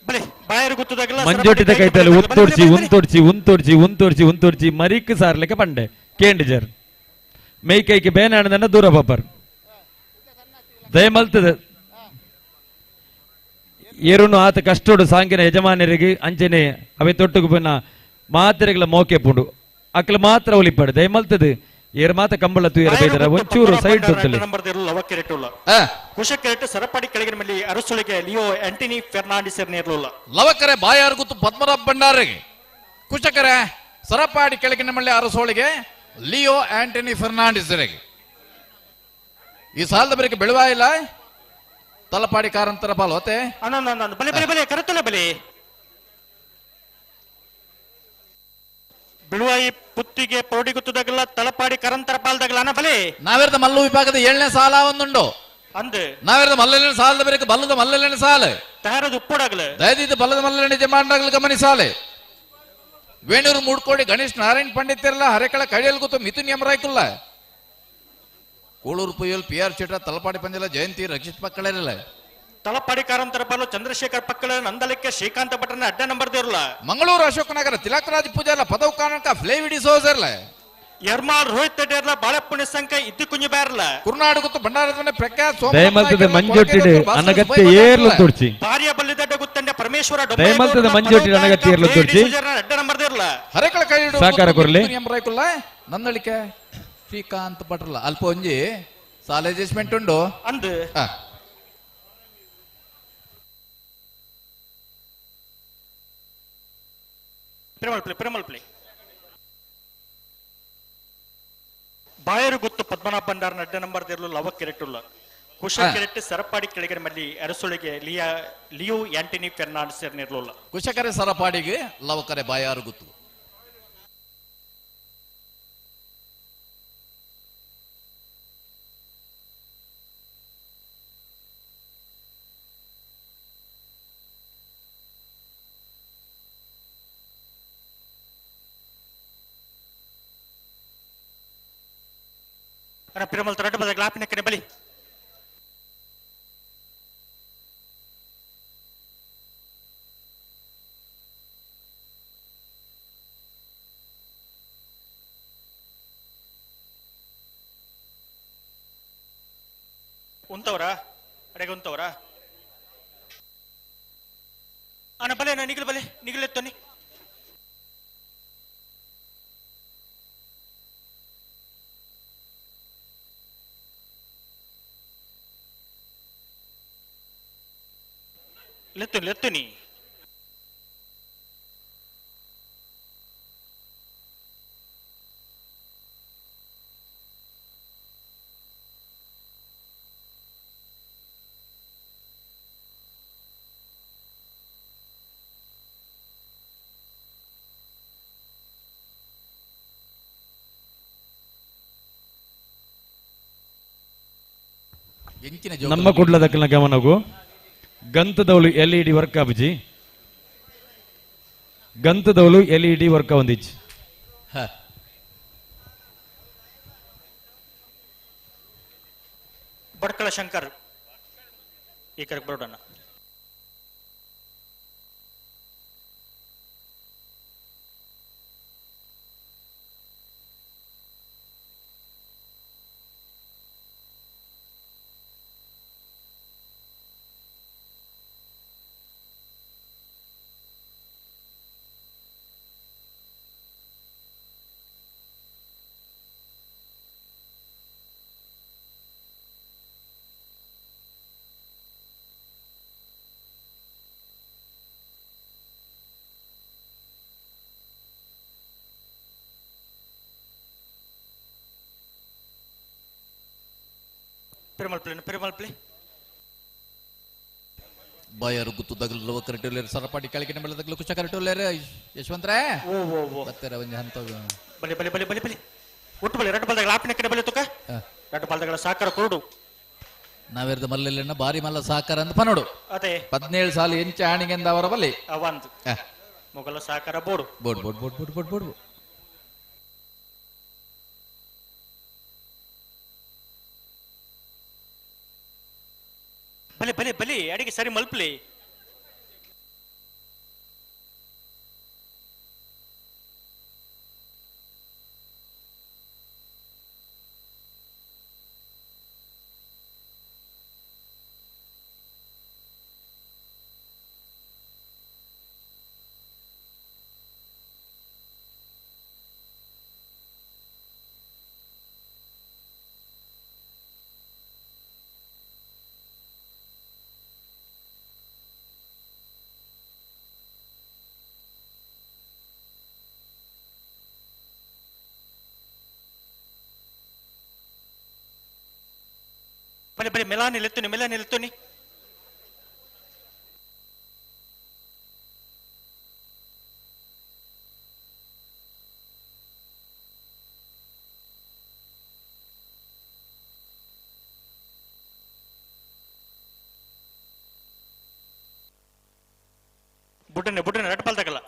ಬಲಿ ಬಾಯರು ಗೊತ್ತದಾಗಲ್ಲ ಮಂಜೋಟಿದ ಕೈತಲ್ಲಿ ಉಂತೋಡ್ಸಿ ಮರಿಕ್ ಸಾರ್ಲಿಕ್ಕೆ ಪಂಡೆ ಕೇಂಡಿಜರ್ ಮೈ ಕೈಗೆ ಬೇನಾಡದನ್ನ ದೂರ ಪಾಪರ್ ದಯಮಲ್ತದ ಏರುನು ಆತ ಕಷ್ಟೋಡು ಸಾಂಗಿನ ಯಜಮಾನರಿಗೆ ಅಂಚನೆ ಅವೇ ತೊಟ್ಟುಗು ಪನ್ನ ಮಾತ್ರೆಗಳ ಮೋಕೆ ಪುಂಡು ಅಕ್ಲ ಮಾತ್ರ ಒಲಿಪಾಡು ದಯಮಲ್ತದ ಏರು ಮಾತ ಕಂಬಳ ತೂಯರ ಬೈದರ ಒಂಚೂರು ಸೈಡ್ ತೊಂತಲೆ ಕುಶಕೆರೆಟ್ ಸರಪಾಡಿ ಕೆಳಗಿನ ಮೇಲೆ ಅರಸೊಳಿಗೆ ಲಿಯೋ ಆಂಟನಿ ಫೆರ್ನಾಂಡಿಸ್ ನೇರ್ಲುಲ್ಲ ಲವಕರೆ ಬಾಯಾರು ಗುತ್ತು ಪದ್ಮನಾಭ ಭಂಡಾರಿಗೆ ಕುಶಕರೆ ಸರಪಾಡಿ ಕೆಳಗಿನ ಮಳ್ಳಿ ಅರಸೋಳಿಗೆ ಲಿಯೋ ಆಂಟನಿ ಫೆರ್ನಾಂಡಿಸರಿಗೆ ಈ ಸಾಲದ ಬರಿಗೆ ಬೆಳುವ ಇಲ್ಲ ತಲಪಾಡಿ ಕಾರಂತರ ಪಾಲ್ ಹೋತೆ ಬಲೆ ಬಲೆ ಬಲೆ ಕರೆತಲ್ಲ ಬಲೆ ಬಿಳುವಾಯಿ ಪುತ್ತಿಗೆ ಪೌಡಿ ಗುತ್ತದಾಗಲ್ಲ ತಲಪಾಡಿ ಕರಂತರ ಪಾಲ್ದಾಗಲ್ಲ ಬಲೆ ನಾವೆರದ ಮಲ್ಲು ವಿಭಾಗದ 7ನೇ ಸಾಲ ಒಂದುಂಡು ಅಂದೆ ನಾವೆರದ ಮಲ್ಲಲಿನ ಸಾಲದ ಬರಿಗೆ ಬಲ್ಲದ ಮಲ್ಲಲಿನ ಸಾಲ ತಯಾರದು ಉಪ್ಪುಡಾಗಲೆ ದಯದಿದ್ದು ಬಲ್ಲದ ಮಲ್ಲಲಿನ ಜಮಾಂಡಾಗಲು ಗಮನಿಸಾಲೆ ವೇಣೂರು ಮೂಡ್ಕೋಡಿ ಗಣೇಶ್ ನಾರಾಯಣ್ ಪಂಡಿತರಲ್ಲ ಹರೆಕಳ ಕಡಿಯಲ್ ಗೊತ್ತು ಮಿಥುನ್ ಯಮರಾಯ್ಕುಲ್ಲ ಕೂಳೂರು ಪುಯ್ಯಲ್ ಪಿ ಆರ್ ಚಿಟ್ರ ತಲಪಾಡಿ ಪಂಜಲ ಜಯಂತಿ ರಕ್ಷಿತ್ ಪಕ್ಕಳಿರಲ್ಲ ತಲಪಾಡಿ ಕಾರಂತರ ಪಾಲು ಚಂದ್ರಶೇಖರ್ ಪಕ್ಕಳ ನಂದಲಕ್ಕೆ ಶ್ರೀಕಾಂತ ಭಟ್ರನ ಅಡ್ಡ ನಂಬರ್ ದೇವ್ರಲ್ಲ ಮಂಗಳೂರು ಅಶೋಕನಗರ ತಿಲಕರಾಜ್ ಪೂಜಾರ ಪದವು ಕಾರಣಕ ಫ್ಲೇವಿಡಿ ಸೋಜರ್ಲ ಯರ್ಮಾಲ್ ರೋಹಿತ್ ತಡೇರ್ಲ ಬಾಳಪ್ಪುಣ್ಯ ಸಂಖ್ಯೆ ಇದ್ದು ಕುಂಜು ಬೇರ್ಲ ಕುರ್ನಾಡು ಗೊತ್ತು ಭಂಡಾರದವನೇ ಪ್ರಖ್ಯಾತ ದಯಮಲ್ತದ ಮಂಜೊಟ್ಟಿಡೆ ಅನಗತ್ಯ ಏರ್ಲು ತೋರ್ಚಿ ಭಾರ್ಯ ಬಲ್ಲಿದಡ್ಡ ಗುತ್ತಂಡ ಪರಮೇಶ್ವರ ದಯಮಲ್ತದ ಮಂಜೊಟ್ಟಿಡೆ ಅನಗತ್ಯ ಏರ್ಲು ತೋರ್ಚಿ ಅಡ್ಡ ನಂಬರ್ ದೇವ್ರಲ್ಲ ಹರೆಕಳ ಕೈ ಸಾಕಾರ ಕೊರ್ಲಿ ಯಮರಾಯ್ಕುಲ್ಲ ನಂದಳಿಕೆ ಶ್ರೀಕಾಂತ್ ಭಟ್ರಲ್ಲ ಅಲ್ಪ ಒಂಜಿ ಸಾಲ ಅಡ್ಜಸ್ಟ್ಮೆಂಟ್ ಉಂಡು ಅಂದು ಪಿರಮಲ್ಪ್ಲೆ ಬಾಯರು ಗುತ್ತು ಪದ್ಮನಾಭ ಭಂಡಾರನ ಅಡ್ಡ ನಂಬರ್ ದೇರ್ಲು ಲವ ಕೆರೆಟ್ಟುಲ್ಲ ಕುಶ ಕೆರೆಟ್ಟು ಸರಪಾಡಿ ಕೆಳಗಿನ ಮಲ್ಲಿ ಅರಸೊಳಿಗೆ ಲಿಯೋ ಆಂಟನಿ ಫೆರ್ನಾಂಡಿಸ್ ನಿರ್ಲೋಲ್ಲ ಕುಶಕರೆ ಸರಪಾಡಿಗೆ ಲವಕರೆ ಬಾಯಾರು ಗುತ್ತು ಪಿರಮಲ್ ತರಟ ಬದ ಗ್ಲಾಪಿನ ಕಡೆ ಬಲಿ ಉಂತವರ ಅಡೆಗೆ ಉಂತವರ ಅಣ್ಣ ಬಲೆ ನಿಗಲು ಬಲೆ ನಿಗಲೆತ್ತೋನಿ ಲೆತ್ತುನಿ ನಮ್ಮ ಕುಡ್ಲದಕ್ಕನ ಗಮನಗು ಗಂತದವಳು LED ವರ್ಕ್ ಆಬುಜಿ ಗಂತದವಳು LED ವರ್ಕ್ ಒಂದಿಚ್ಚಿ ಬಡ್ಕಳ ಶಂಕರ್ ಈ ಕಡೆ ಬರೋಣ. ಪೆರುಮಲ್ ಪ್ಲೇ ಬಾಯರು ಗುತ್ತು ತಗಲು ಕರೆಕ್ಟ್ ಸರಪಾಡಿ ಕೆಳಗಿನ ಮೇಲೆ ತಗಲು ಕುಶ ಕರೆಕ್ಟ್ ಯಶವಂತರೇ ಬರ್ತಾರೆ ಒಂದು ಹಂತ ಬಲಿ ಬಲಿ ಬಲಿ ಬಲಿ ಬಲಿ ಒಟ್ಟು ಬಲಿ ಎರಡು ಬಾಲ್ದಾಗ ಲಾಪಿನ ಕಡೆ ಬಲಿ ತುಕ ಎರಡು ಬಾಲ್ದಾಗ ಸಾಕಾರ ಕೊರಡು ನಾವೆರ್ದ ಮಲ್ಲೆಲ್ಲ ಬಾರಿ ಮಲ್ಲ ಸಾಕಾರ ಅಂತ ಪನೋಡು ಅದೇ 17 ಸಾಲ ಎಂಚ ಆಣಿಗೆಂದ ಅವರ ಬಲ್ಲಿ ಅವಂದು ಮೊಗಲ ಸಾಕಾರ ಬೋಡು ಬೋಡ್ ಬೋಡ್ ಬೋಡ್ ಬೋಡ್ ಬೋಡ್ ಬೋಡ್ ಬಲಿ ಬಲಿ ಬಲಿ ಅಡಿಗೆ ಸರಿ ಮಲ್ಪಲಿ ಬಲಿ ಬಲಿ ಮೆಲಾನಿ ಲೆತ್ತುನಿ ಬುಡ್ಡನೆ ಎರಡು ಬಾಲ್ ತಗಲ್ಲ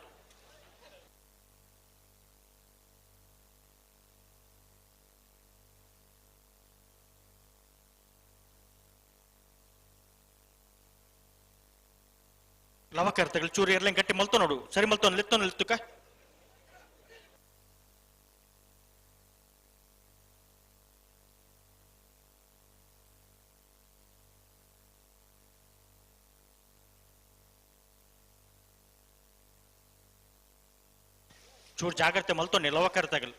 ಲವಕರ್ತಗಳು ಚೂರಿ ಎಲ್ಲ ಗಟ್ಟಿ ಮಲ್ತೋ ನೋಡು ಸರಿ ಮಲ್ತೋ ಲೆತ್ತುಕ ಚೂರು ಜಾಗ್ರತೆ ಮಲ್ತೋನಿ ಲವಕರ್ತಗಳು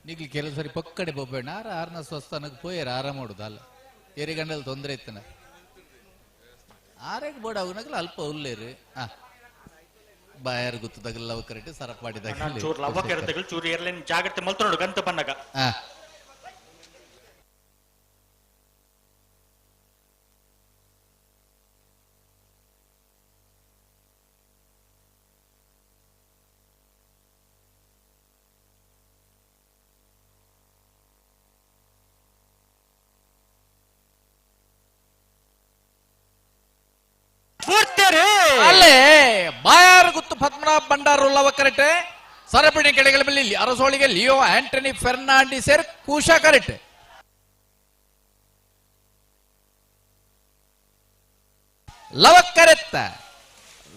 ನೀಗ್ಲಿ ಕೆಲವು ಸರಿ ಪಕ್ಕಡೆ ಬೋಬೇಡ ಆರ್ನ ಸ್ವಸ್ಥಾನಕ್ಕೆ ಪೋಯರ ಆರಾಮ ಮಾಡುದಲ್ಲ ಎರಿಗಂಡಲ್ ತೊಂದರೆ ಇತ್ತನ ಆರೆಗ್ ಬೋಡ ಅವನಾಗಲ ಅಲ್ಪ ಉಲ್ಲೇರು ಬಾಯಾರು ಗುತ್ತದಾಗಲ್ಲ ಅವು ಕರೆಕ್ಟ್ ಸರಪಾಡಿದಾಗ ಚೂರು ಲವಕರ್ತಗಳು ಚೂರು ಎರ್ಲೇನ್ ಜಾಗ್ರತೆ ಮಲ್ತೋ ನೋಡು ಗಂತ ಬನ್ನಗ ಅಲ್ಲೇ ಬಾಯಾರು ಗುತ್ತು ಪದ್ಮನಾಭ ಭಂಡಾರು ಲವ ಕರೆಕ್ಟ್ ಸರಪಣಿ ಕೆಳಗಳ ಮೇಲೆ ಅರಸೋಳಿಗೆ ಲಿಯೋ ಆಂಟನಿ ಫೆರ್ನಾಂಡಿಸ್ ಕೂಶಾ ಕರೆಕ್ಟ್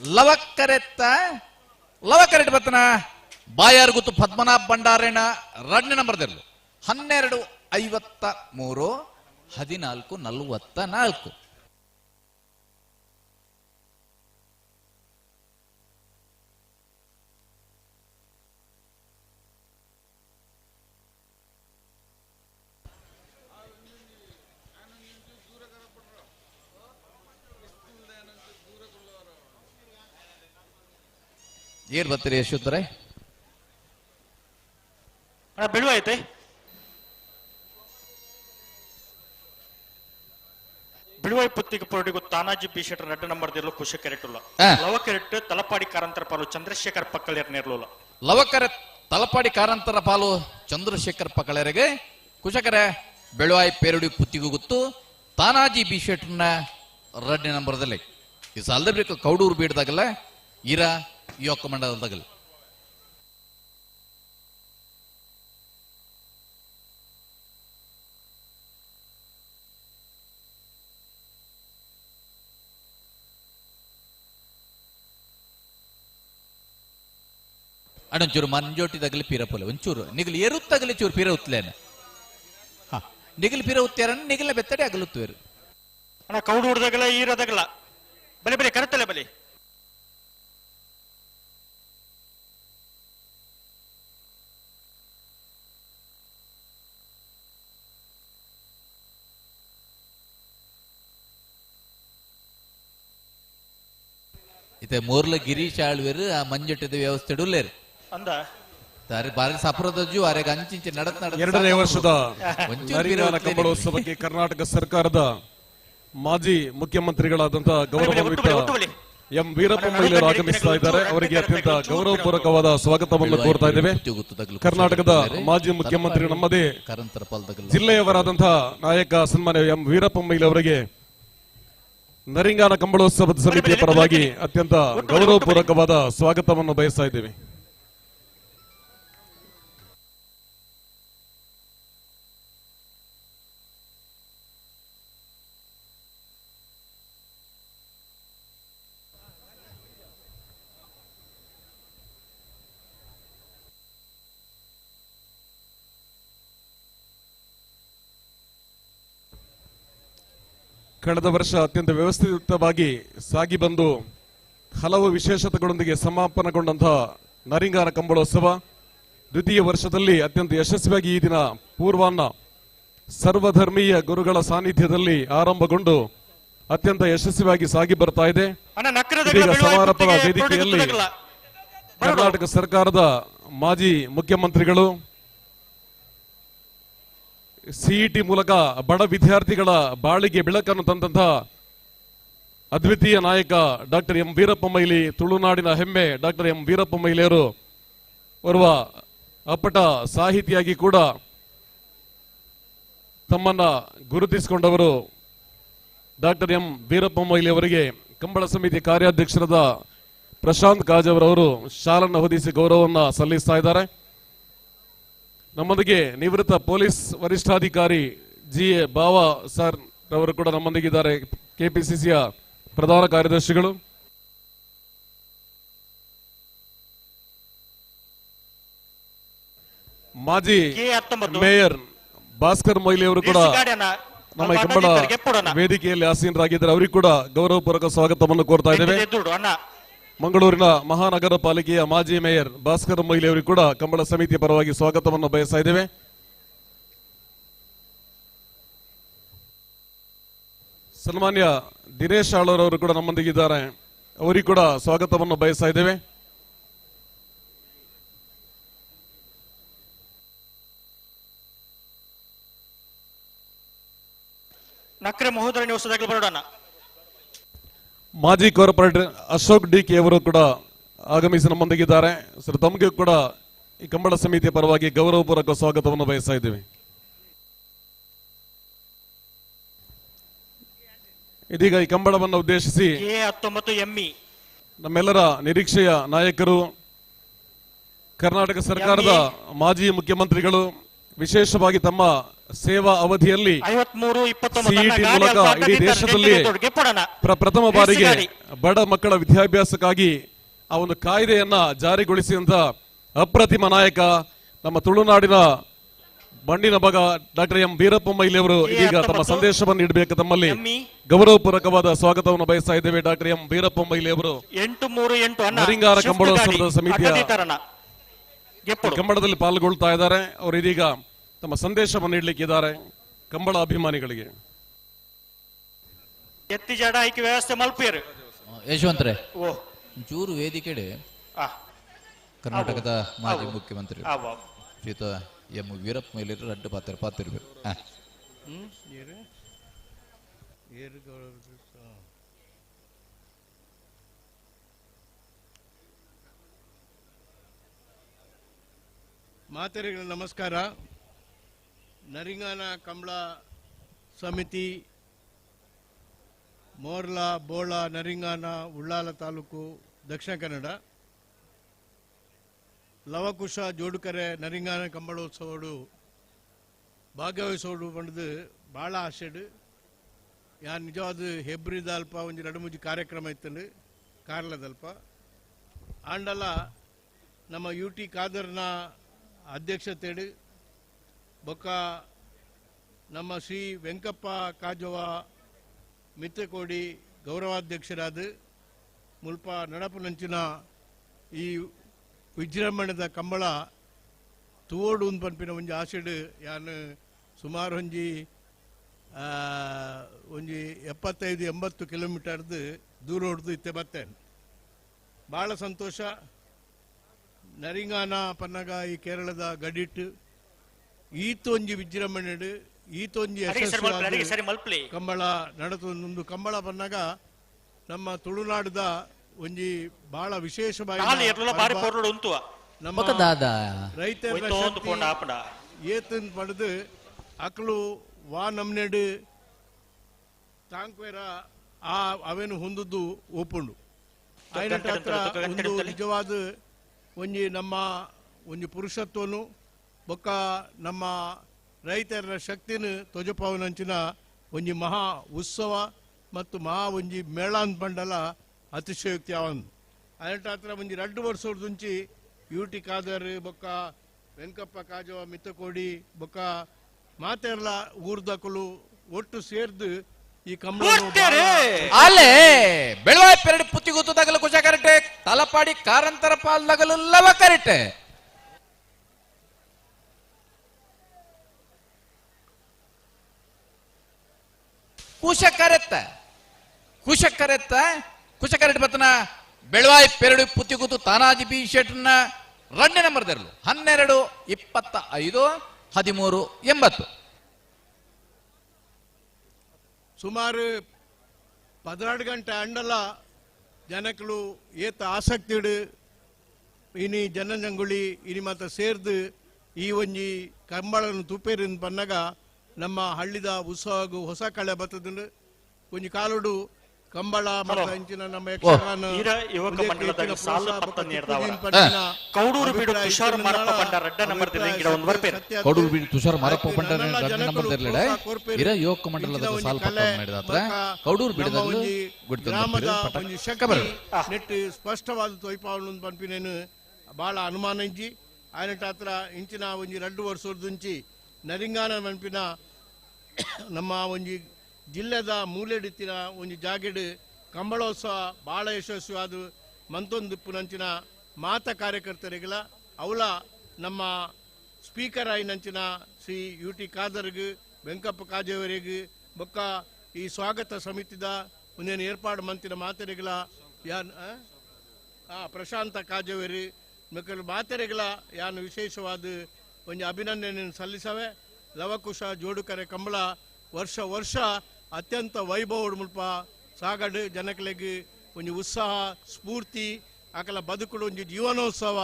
ಲವಕ್ಕರೆತ್ತ ಲವಕರೆಟ್ ಬತ್ತನ ಬಾಯಾರು ಗುತ್ತು ಪದ್ಮನಾಭ ಭಂಡಾರೇನ 2ನೇ ನಂಬರ್ದಲ್ಲೂ 12:53 14:44. ಏನ್ ಬರ್ತೀರಿ ಯಶೋಧರೆ? ಬಿಡುವ ಐತೆ ಬಿಡುವಾಯಿ ಪುತ್ತಿಗೆ ಪೊರಡಿಗೂ ತಾನಾಜಿ ಬಿ ಶೆಟ್ಟರ್ 2 ನಂಬರ್ದಿರಲು ಖುಷಿ ಕೆರೆಟುಲ್ಲ ಲವ ಕೆರೆಟ್ ತಲಪಾಡಿ ಕಾರಂತರ ಪಾಲು ಚಂದ್ರಶೇಖರ್ ಪಕ್ಕಳೇರ್ ನೇರ್ಲುಲ್ಲ ಲವಕರ ತಲಪಾಡಿ ಕಾರಂತರ ಪಾಲು ಚಂದ್ರಶೇಖರ್ ಪಕ್ಕಳೇರಿಗೆ ಕುಶಕರೆ ಬೆಳುವಾಯಿ ಪೇರುಡಿ ಪುತ್ತಿಗೂ ಗೊತ್ತು ತಾನಾಜಿ ಬಿ ಶೆಟ್ಟರ್ನ 2ನೇ ನಂಬರ್ದಲ್ಲಿ ಈ ಸಾಲದ ಬೇಕು ಕೌಡೂರು ಬೀಡ್ದಾಗಲ್ಲ ಇರಾ ಯೋಕ ಮಂಡಲದಾಗಲ್ಲ. ಅಡೊಂಚೂರು ಮಂಜೋಟಿ ತಗಲಿ ಪೀರ ಪೋಲೆ ಒಂಚೂರು ನಿಗಲು ಎರುತ್ ತಗಲಿ ಚೂರು ಪೀರ ಉತ್ಲೇನ ನಿಗಲು ಪೀರ ಉತ್ತಾರನ್ನ ನಿಗಲ ಬೆತ್ತಡೆ ಅಗಲುತ್ತುವರು ಅಣ್ಣ ಕೌಡು ಹುಡ್ದಾಗಲ್ಲ ಈರದಾಗಲ್ಲ ಬಲೆ ಬಲೆ ಕರೆತಲೆ ಬಲೆ ಇತ್ತೆ ಮೋರ್ಲ ಗಿರೀಶ್ ಆಳ್ವೇರು ಆ ಮಂಜಟ್ಟದ ವ್ಯವಸ್ಥೆ ಇಡುಲ್ಲೇರು ಅಂದ ಬಾರಿ ಸಪ್ರದಜ್ಜು ಆರೆಗ ಅಂಚಿಂಚೆ ನಡತ್ 2ನೇ ವರ್ಷದ ನರಿಗಾನ ಕಂಬಳೋತ್ಸವಕ್ಕೆ ಕರ್ನಾಟಕ ಸರ್ಕಾರದ ಮಾಜಿ ಮುಖ್ಯಮಂತ್ರಿಗಳಾದಂತಹ ಗೌರವಾನ್ವಿತ ಎಂ ವೀರಪ್ಪ ಮೊಯ್ಲಿಯವರು ಆಗಮಿಸ್ತಾ ಇದ್ದಾರೆ. ಅವರಿಗೆ ಅತ್ಯಂತ ಗೌರವಪೂರ್ವಕವಾದ ಸ್ವಾಗತವನ್ನು ಕೋರ್ತಾ ಇದ್ದೇವೆ. ಕರ್ನಾಟಕದ ಮಾಜಿ ಮುಖ್ಯಮಂತ್ರಿ ನಮ್ಮದೇ ಜಿಲ್ಲೆಯವರಾದಂತಹ ನಾಯಕ ಸನ್ಮಾನ್ಯ ಎಂ ವೀರಪ್ಪ ಮೊಯ್ಲಿ ಅವರಿಗೆ ನರಿಂಗಾನ ಕಂಬಳೋತ್ಸವದ ಸಮಿತಿಯ ಪರವಾಗಿ ಅತ್ಯಂತ ಗೌರವಪೂರ್ವಕವಾದ ಸ್ವಾಗತವನ್ನು ಬಯಸ್ತಾ ಇದ್ದೇವೆ. ಕಳೆದ ವರ್ಷ ಅತ್ಯಂತ ವ್ಯವಸ್ಥಿತವಾಗಿ ಸಾಗಿ ಬಂದು ಹಲವು ವಿಶೇಷತೆಗಳೊಂದಿಗೆ ಸಮಾಪನಗೊಂಡಂತಹ ನರಿಂಗಾನ ಕಂಬಳೋತ್ಸವ ದ್ವಿತೀಯ ವರ್ಷದಲ್ಲಿ ಅತ್ಯಂತ ಯಶಸ್ವಿಯಾಗಿ ಈ ದಿನ ಪೂರ್ವಾಹ್ನ ಸರ್ವಧರ್ಮೀಯ ಗುರುಗಳ ಸಾನ್ನಿಧ್ಯದಲ್ಲಿ ಆರಂಭಗೊಂಡು ಅತ್ಯಂತ ಯಶಸ್ವಿಯಾಗಿ ಸಾಗಿ ಬರ್ತಾ ಇದೆ. ಇದೀಗ ಸಮಾರಂಭದ ವೇದಿಕೆಯಲ್ಲಿ ಕರ್ನಾಟಕ ಸರ್ಕಾರದ ಮಾಜಿ ಮುಖ್ಯಮಂತ್ರಿಗಳು ಸಿಇಟಿ ಮೂಲಕ ಬಡ ವಿದ್ಯಾರ್ಥಿಗಳ ಬಾಳಿಗೆ ಬೆಳಕನ್ನು ತಂದಂತಹ ಅದ್ವಿತೀಯ ನಾಯಕ ಡಾಕ್ಟರ್ ಎಂ ವೀರಪ್ಪ ಮೊಯ್ಲಿ, ತುಳುನಾಡಿನ ಹೆಮ್ಮೆ ಡಾಕ್ಟರ್ ಎಂ ವೀರಪ್ಪ ಮೊಯ್ಲಿಯವರು ಓರ್ವ ಅಪ್ಪಟ ಸಾಹಿತಿಯಾಗಿ ಕೂಡ ತಮ್ಮನ್ನ ಗುರುತಿಸಿಕೊಂಡವರು. ಡಾಕ್ಟರ್ ಎಂ ವೀರಪ್ಪ ಮೊಯ್ಲಿ ಅವರಿಗೆ ಕಂಬಳ ಸಮಿತಿ ಕಾರ್ಯಾಧ್ಯಕ್ಷರಾದ ಪ್ರಶಾಂತ್ ಕಾಜವರವರು ಶಾಲನ್ನು ಹೊದಿಸಿ ಗೌರವವನ್ನು ಸಲ್ಲಿಸ್ತಾ ಇದ್ದಾರೆ. ನಮ್ಮೊಂದಿಗೆ ನಿವೃತ್ತ ಪೊಲೀಸ್ ವರಿಷ್ಠಾಧಿಕಾರಿ GA ಬಾವಾ ಸರ್ ರವರು ಕೂಡ ನಮ್ಮೊಂದಿಗಿದ್ದಾರೆ. ಕೆಪಿಸಿಸಿಯ ಪ್ರಧಾನ ಕಾರ್ಯದರ್ಶಿಗಳು. ಮಾಜಿ ಮೇಯರ್ ಭಾಸ್ಕರ್ ಮೊಯ್ಲಿ ಅವರು ಕೂಡ ನಮ್ಮ ಕಂಬಳ ವೇದಿಕೆಯಲ್ಲಿ ಆಸೀನರಾಗಿದ್ದಾರೆ. ಅವರಿಗೆ ಕೂಡ ಗೌರವಪೂರ್ವಕ ಸ್ವಾಗತವನ್ನು ಕೋರ್ತಾ ಇದ್ದೇವೆ. ಮಂಗಳೂರಿನ ಮಹಾನಗರ ಪಾಲಿಕೆಯ ಮಾಜಿ ಮೇಯರ್ ಭಾಸ್ಕರ್ ಮೊಯ್ಲಿ ಅವರಿಗೆ ಕೂಡ ಕಂಬಳ ಸಮಿತಿಯ ಪರವಾಗಿ ಸ್ವಾಗತವನ್ನು ಬಯಸ್ತಾ ಇದ್ದೇವೆ. ಸನ್ಮಾನ್ಯ ದಿನೇಶ್ ಆಳ್ವರವರು ಕೂಡ ನಮ್ಮೊಂದಿಗಿದ್ದಾರೆ. ಅವರಿಗೆ ಕೂಡ ಸ್ವಾಗತವನ್ನು ಬಯಸ್ತಾ ಇದ್ದೇವೆ. ನಕ್ರೆ ಮಹೋದಯ ಹೊಸದಾಗಿ ಬರೋಣ. ಮಾಜಿ ಕಾರ್ಪೊರೇಟರ್ ಅಶೋಕ್ DK ಅವರು ಕೂಡ ಆಗಮಿಸಿ ನಮ್ಮೊಂದಿಗಿದ್ದಾರೆ. ಸರ್, ತಮಗೆ ಕೂಡ ಈ ಕಂಬಳ ಸಮಿತಿಯ ಪರವಾಗಿ ಗೌರವಪೂರ್ವಕ ಸ್ವಾಗತವನ್ನು ಬಯಸ್ತಾ ಇದ್ದೇವೆ. ಇದೀಗ ಈ ಕಂಬಳವನ್ನು ಉದ್ದೇಶಿಸಿ ನಮ್ಮೆಲ್ಲರ ನಿರೀಕ್ಷೆಯ ನಾಯಕರು, ಕರ್ನಾಟಕ ಸರ್ಕಾರದ ಮಾಜಿ ಮುಖ್ಯಮಂತ್ರಿಗಳು, ವಿಶೇಷವಾಗಿ ತಮ್ಮ ಸೇವಾ ಅವಧಿಯಲ್ಲಿ ಸಿಇಟಿ ಮೂಲಕ ಇಡೀ ದೇಶದಲ್ಲಿ ಪ್ರಥಮ ಬಾರಿಗೆ ಬಡ ಮಕ್ಕಳ ವಿದ್ಯಾಭ್ಯಾಸಕ್ಕಾಗಿ ಆ ಒಂದು ಕಾಯ್ದೆಯನ್ನ ಜಾರಿಗೊಳಿಸಿದಂತ ಅಪ್ರತಿಮ ನಾಯಕ ನಮ್ಮ ತುಳುನಾಡಿನ ಮಣ್ಣಿನ ಮಗ ಡಾಕ್ಟರ್ ಎಂ ವೀರಪ್ಪ ಮೊಯ್ಲಿ ಅವರು ಇದೀಗ ತಮ್ಮ ಸಂದೇಶವನ್ನು ನೀಡಬೇಕು. ತಮ್ಮಲ್ಲಿ ಗೌರವಪೂರ್ವಕವಾದ ಸ್ವಾಗತವನ್ನು ಬಯಸ್ತಾ ಇದ್ದೇವೆ. ಡಾಕ್ಟರ್ ಎಂ ವೀರಪ್ಪ ಮೊಯ್ಲಿ ಅವರು ನರಿಂಗಾರ ಕಂಬಳೋತ್ಸವದ ಸಮಿತಿಯ ಕಂಬಳದಲ್ಲಿ ಪಾಲ್ಗೊಳ್ತಾ ಇದ್ದಾರೆ. ಅವರು ಇದೀಗ ತಮ್ಮ ಸಂದೇಶವನ್ನು ನೀಡಲಿಕ್ಕಿದ್ದಾರೆ ಕಂಬಳ ಅಭಿಮಾನಿಗಳಿಗೆ. ಎತ್ತಿಜಾಡ ಐಕ್ಯ ವ್ಯವಸ್ಥೆ ಮಲ್ಪಿಯರು ಯಶವಂತರೇ ಚೂರು ವೇದಿಕೆ ಕರ್ನಾಟಕದ ಮಾಜಿ ಮುಖ್ಯಮಂತ್ರಿ ಶ್ರೀಯುತ ಎಂ ವೀರಪ್ಪ ಮೊಯ್ಲಿ ರಡ್ಡು ಪಾತಿರ್ಬೇಕು. ಮಾತೆರೆಗಳ ನಮಸ್ಕಾರ. ನರಿಂಗಾನ ಕಂಬಳ ಸಮಿತಿ ಮೋರ್ಲಾ ಬೋಳ ನರಿಂಗಾನ ಉಳ್ಳಾಲ ತಾಲೂಕು ದಕ್ಷಿಣ ಕನ್ನಡ ಲವಕುಶ ಜೋಡುಕರೆ ನರಿಂಗಾನ ಕಂಬಳೋತ್ಸವಡು ಭಾಗವಹಿಸೋಡು ಪಂಡದು ಭಾಳ ಆಸೆಡು. ಯಾನ್ ನಿಜವಾದ ಹೆಬ್ರಿದಲ್ಪ ಒಂದು 2-3 ಕಾರ್ಯಕ್ರಮ ಇತ್ತಂಡು ಕಾರ್ಲದಲ್ಪ ಆಂಡಲ ನಮ್ಮ UT ಖಾದರ್ನ ಅಧ್ಯಕ್ಷತೆಡು ಬೊಕ್ಕ ನಮ್ಮ ಶ್ರೀ ವೆಂಕಪ್ಪ ಕಾಜವ ಮಿತ್ತಕೋಡಿ ಗೌರವಾಧ್ಯಕ್ಷರಾದ ಮುಲ್ಪ ನಡಪುನಂಚಿನ ಈ ವಿಜೃಂಭಣೆದ ಕಂಬಳ ತೂವೋಡು ಪನ್ಪಿನ ಒಂಜಿ ಆಸೆಡು ಯಾನು ಸುಮಾರು ಒಂಜಿ 75-80 ಕಿಲೋಮೀಟರ್ದು ದೂರ ಹೊಡೆದು ಇತ್ತೆ ಬರ್ತೇನೆ. ಭಾಳ ಸಂತೋಷ. ನರಿಂಗಾನ ಪನ್ನಗ ಈ ಕೇರಳದ ಗಡಿಟ್ಟು ಈತೊಂಜಿ ವಿಜೃಂಭಣೆಡು ಈತೊಂಜಿ ಕಂಬಳ ನಡತೊಂದು ಕಂಬಳ ಪನ್ನಗ ನಮ್ಮ ತುಳುನಾಡದ ಒಂಜಿ ಬಹಳ ವಿಶೇಷವಾಗಿ ನಮ್ಮ ರೈತರ ಏತನ್ ಪಡೆದು ಅಕ್ಲು ವಾ ನಮ್ನೆಡು ತಾಂಕ್ವೇರ ಆ ಅವೇನು ಹೊಂದದ್ದು ಓಪುಂಡು ಆಯ್ನ ಹತ್ರ ಒಂದು ನಿಜವಾದ ಒಂಜಿ ನಮ್ಮ ಒಂಜಿ ಪುರುಷತ್ವನು ಬೊಕ್ಕ ನಮ್ಮ ರೈತರ ಶಕ್ತಿನ ತೊಜಪಾವನಂಚಿನ ಒಂಜಿ ಮಹಾ ಉತ್ಸವ ಮತ್ತು ಮಹಾ ಒಂಜಿ ಮೇಳಾನ್ ಪಂಡಲ ಅತಿಶಯೋಕ್ತಿ ಅವನ್ ಅಯ್ನ ಹತ್ರ ಒಂಜಿ 2 ವರ್ಷದಂಚಿ UT ಖಾದರ್ ಬೊಕ್ಕ ವೆಂಕಪ್ಪ ಕಾಜವ ಮಿತ್ತಕೋಡಿ ಬೊಕ್ಕ ಮಾತೆರ್ಲ ಊರ್ದಕಲು ಒಟ್ಟು ಸೇರ್ದು ಈ ಕಂಬಳ ಅಲ್ಲೇ ಬೆಳವಾಯಿ ಪೆರಡು ಪುತ್ತಿ ಗುತ್ತದಾಗಲು ಕುಶ ಕರೆಕ್ಟೆ ತಲಪಾಡಿ ಕಾರಂತರ ಪಾಲ್ದಾಗಲು ಲವ ಕರೆಕ್ಟೆ ಕುಶ ಕರೆಕ್ಟ್ ಬತ್ತನ ಬೆಳವಾಯಿ ಪೆರಡು ಪುತ್ತಿ ಗುತ್ತು ತಾನಾಜಿ ಬಿ ಶೆಟ್ನ 2 ನಂಬರ್ ತೆರಲು 12 25 13 80 ಸುಮಾರು 16 ಗಂಟೆ ಅಂಡಲ ಜನಕಲು ಏತ ಆಸಕ್ತಿಡು ಇನಿ ಜನಜಂಗುಳಿ ಇನಿ ಮಾತ ಸೇರ್ದು ಈ ಒಂಜಿ ಕಂಬಳನ್ನು ತುಪ್ಪೇರಿನ ಪನ್ನಗ ನಮ್ಮ ಹಳ್ಳಿದ ಉತ್ಸವಗೂ ಹೊಸ ಕಳೆ ಬರ್ತದ ಒಂಜಿ ಕಾಲುಡು ಕಂಬಳ ಮತ್ತು ಅಂಚಿನ ನಮ್ಮ ಯಕ್ಷಗಾನ ಯುವಕ ಮಂಡಲದ ಸಾಲ ಪತ್ತ ನೀಡಿದವರ ಕೌಡೂರು ಬೀಡು ತುಷಾರ ಮಾರಪ್ಪ ಬಂಡ 2 ನಂಬರ್ ತೆರಲಿಂಗಿಡ ಒಂದು ವರ್ಪೇರು ಕೌಡೂರು ಬೀಡು ತುಷಾರ ಮಾರಪ್ಪ ಬಂಡ 2 ನಂಬರ್ ತೆರಲಿಡ ಇರ ಯುವಕ ಮಂಡಲದ ಸಾಲ ಪತ್ತ ನೀಡಿದಾತ್ರ ಕೌಡೂರು ಬೀಡದಲ್ಲಿ ಗ್ರಾಮದ ಒಂಜಿ ಶಕ್ತಿ ನೆಟ್ಟು ಸ್ಪಷ್ಟವಾದ ತೊಯ್ಪಾವನು ಪನ್ಪಿನೇನು ಭಾಳ ಅನುಮಾನ ಇಂಚಿ ಆಯ್ನ ಹತ್ರ ಇಂಚಿನ ಒಂಜಿ 2 ವರ್ಷದಂಚಿ ನರಿಂಗಾನ ಪನ್ಪಿನ ನಮ್ಮ ಒಂಜಿ ಜಿಲ್ಲೆದ ಮೂಲೆಡಿತ್ತಿನ ಒಂಜಿ ಜಾಗೆಡು ಕಂಬಳೋತ್ಸವ ಭಾಳ ಯಶಸ್ವಿಯಾದ ಮಂತೊಂದಿಪ್ಪುನಂಚಿನ ಮಾತ ಕಾರ್ಯಕರ್ತರಿಗೆಲ್ಲ ಅವಳ ನಮ್ಮ ಸ್ಪೀಕರ್ ಆಯ್ನಂಚಿನ ಶ್ರೀ UT ಖಾದರ್ಗೆ ವೆಂಕಪ್ಪ ಕಾಜೇವರಿಗೆ ಬೊಕ್ಕ ಈ ಸ್ವಾಗತ ಸಮಿತಿದ ಒಂದೇನು ಏರ್ಪಾಡು ಮಂತಿನ ಮಾತೆರೆಗಳ ಯಾನ್ ಪ್ರಶಾಂತ ಕಾಜೇವರಿ ಮಕ್ಕಳು ಮಾತೆರೆಗಳ ಯಾನು ವಿಶೇಷವಾದ ಒಂದು ಅಭಿನಂದನೆಯನ್ನು ಸಲ್ಲಿಸವೆ. ಲವಕುಶ ಜೋಡುಕರೆ ಕಂಬಳ ವರ್ಷ ಅತ್ಯಂತ ವೈಭವ ಮುಲ್ಪ ಸಾಗಡು ಜನಕಲೆಗೆ ಒಂದು ಉತ್ಸಾಹ ಸ್ಫೂರ್ತಿ ಆಕಲ ಬದುಕುಡು ಒಂದು ಜೀವನೋತ್ಸವ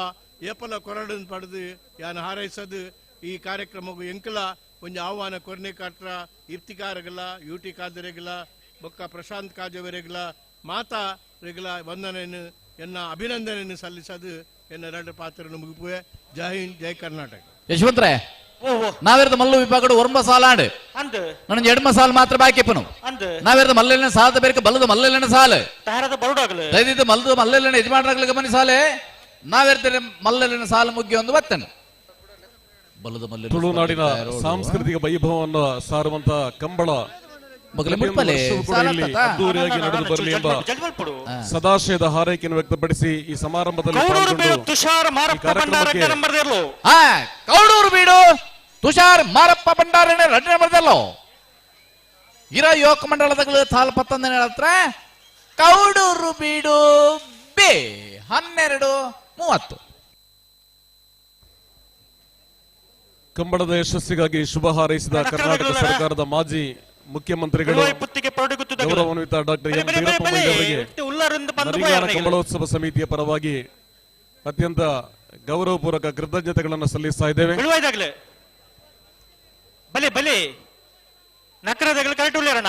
ಏಪಲ ಕೊರಡನ್ನು ಪಡೆದು ಯಾನು ಹಾರೈಸದು ಈ ಕಾರ್ಯಕ್ರಮಕ್ಕೂ ಎಂಕಲ ಒಂದು ಆಹ್ವಾನ ಕೊರನೆ ಕಾಟ್ರ ಇರ್ತಿಕಾರಗಲ UT ಖಾದರೆಗಲ ಬೊಕ್ಕ ಪ್ರಶಾಂತ್ ಕಾಜವರೆಗಲ ಮಾತಾ ರೆಗಲ ವಂದನೆಯನ್ನು ಎನ್ನ ಅಭಿನಂದನೆಯನ್ನು ಸಲ್ಲಿಸದು ಎನ್ನ 2 ಪಾತ್ರವನ್ನು ಮುಗಿಪುವೆ. ಜೈ ಹಿಂದ್, ಜೈ ಕರ್ನಾಟಕ. ಯಶವಂತರೇ ನಾವೆರದ ಮಲ್ಲು ವಿಭಾಗಡು ಒರ್ಮ ಸಾಲಾಂಡ್ ಅಂದ್ ನನ್ನ ಎಡ್ಮ ಸಾಲ್ ಮಾತ್ರ ಬಾಕಿಪ್ಪನು ಅಂದ್ ನಾವೆರದ ಮಲ್ಲೆಲ್ಲ ಸಾಲದ ಬೇರೆ ಬಲ್ಲದ ಮಲ್ಲೆಲ್ಲ ಸಾಲ ತಾರದ ಬರುಡಾಗಲು ದಯದಿದ್ದು ಮಲ್ದು ಮಲ್ಲೆಲ್ಲ ಯಜಮಾನರಾಗಲಿ ಗಮನಿಸಾಲೆ ನಾವೆರ್ತಾರೆ ಮಲ್ಲೆಲ್ಲ ಸಾಲ ಮುಗ್ಗಿ ಒಂದು ಬತ್ತನು ಬಲ್ಲದ ಮಲ್ಲೆ ತುಳುನಾಡಿನ ಸಾಂಸ್ಕೃತಿಕ ವೈಭವವನ್ನು ಸಾರುವಂತ ಕಂಬಳ ಅದ್ದೂರಿಯಾಗಿ ನಡೆದು ಬರಲಿ ಎಂಬ ಸದಾಶಯದ ಹಾರೈಕೆಯನ್ನು ವ್ಯಕ್ತಪಡಿಸಿ ಈ ಸಮಾರಂಭದಲ್ಲಿ ಕೌಡೂರು ಬೀಡು ತುಷಾರ್ ಮಾರಪ್ಪ ಭಂಡಾರಣ 2 ನಂಬರ್ದಲ್ಲೋ ಇರ ಯೋಗ ಮಂಡಳದ ತಾಲ್ 11 ಹತ್ರ ಕೌಡೂರು ಬೀಡು ಬೇ 12:30 ಕಂಬಳದ ಯಶಸ್ಸಿಗಾಗಿ ಶುಭ ಹಾರೈಸಿದ ಕರ್ನಾಟಕ ಸರ್ಕಾರದ ಮಾಜಿ ಮುಖ್ಯಮಂತ್ರಿಗಳು ಗೌರವಾನ್ವಿತ ಡಾಕ್ಟರ್ ಎಂ ವೀರಪ್ಪ ಮೊಯ್ಲಿ ಅವರಿಗೆ ನರಿಗಾನ ಕಂಬಳೋತ್ಸವ ಸಮಿತಿಯ ಪರವಾಗಿ ಅತ್ಯಂತ ಗೌರವಪೂರ್ವಕ ಕೃತಜ್ಞತೆಗಳನ್ನು ಸಲ್ಲಿಸ್ತಾ ಇದ್ದೇವೆ. ಬಲೆ ಬಲೆ ನಕರದಗಳು ಕರೆಕ್ಟ್ ಉಳ್ಳಾರಣ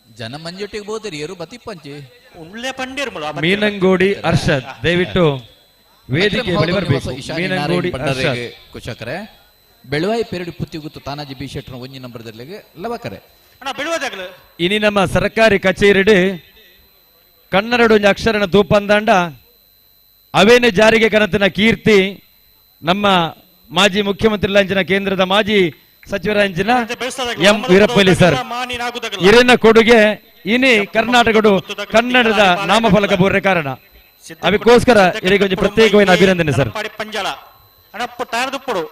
ಜನ ಮಂಜುಟ್ಟಿಗೆ ಬೋದಿರಿ ಯಾರು ಬತಿ ಪಂಚಿ ಉಳ್ಳೆ ಪಂಡೇರ್ ಮೀನಂಗೋಡಿ ಅರ್ಷದ್ ದಯವಿಟ್ಟು ವೇದಿಕೆ ಬಳಿ ಬರಬೇಕು. ಮೀನಂಗೋಡಿ ಅರ್ಷದ್ ಕುಶಕರೆ ಬೆಳುವಾಯಿ ಪೆರಡು ಪುತ್ತಿ ಗುತ್ತು ತಾನಾಜಿ ಬಿ ಶೆಟ್ರ 1 ನಂಬರ್ದಲ್ಲಿಗೆ ಲವಕರೆ ಅಣ್ಣ ಬೆಳುವಾದಾಗಲು ಇನಿ ನಮ್ಮ ಸರ್ಕಾರಿ ಕಚೇರಿಡು ಕನ್ನಡ ಅಕ್ಷರನ ತೂಪಂದಾಂಡ ಅವೇನೆ ಜಾರಿಗೆ ಕನತಿನ ಕೀರ್ತಿ ನಮ್ಮ ಮಾಜಿ ಮುಖ್ಯಮಂತ್ರಿ ಲಾಂಛನ ಕೇಂದ್ರದ ಮಾಜಿ ಸಚಿವರಾಂಚಿನ ಎಂ ವೀರಪ್ಪಲಿ ಸರ್ ಇರಿನ ಕೊಡುಗೆ ಇನಿ ಕರ್ನಾಟಕಡು ಕನ್ನಡದ ನಾಮಫಲಕ ಬೋರ್ರೆ ಕಾರಣ ಅದಕ್ಕೋಸ್ಕರ ಇವರಿಗೆ ಪ್ರತ್ಯೇಕವಾದ ಅಭಿನಂದನೆ ಸರ್. ಪಂಜಾಲ ಅಣ್ಣಪ್ಪ ತಾರದುಪ್ಪಡು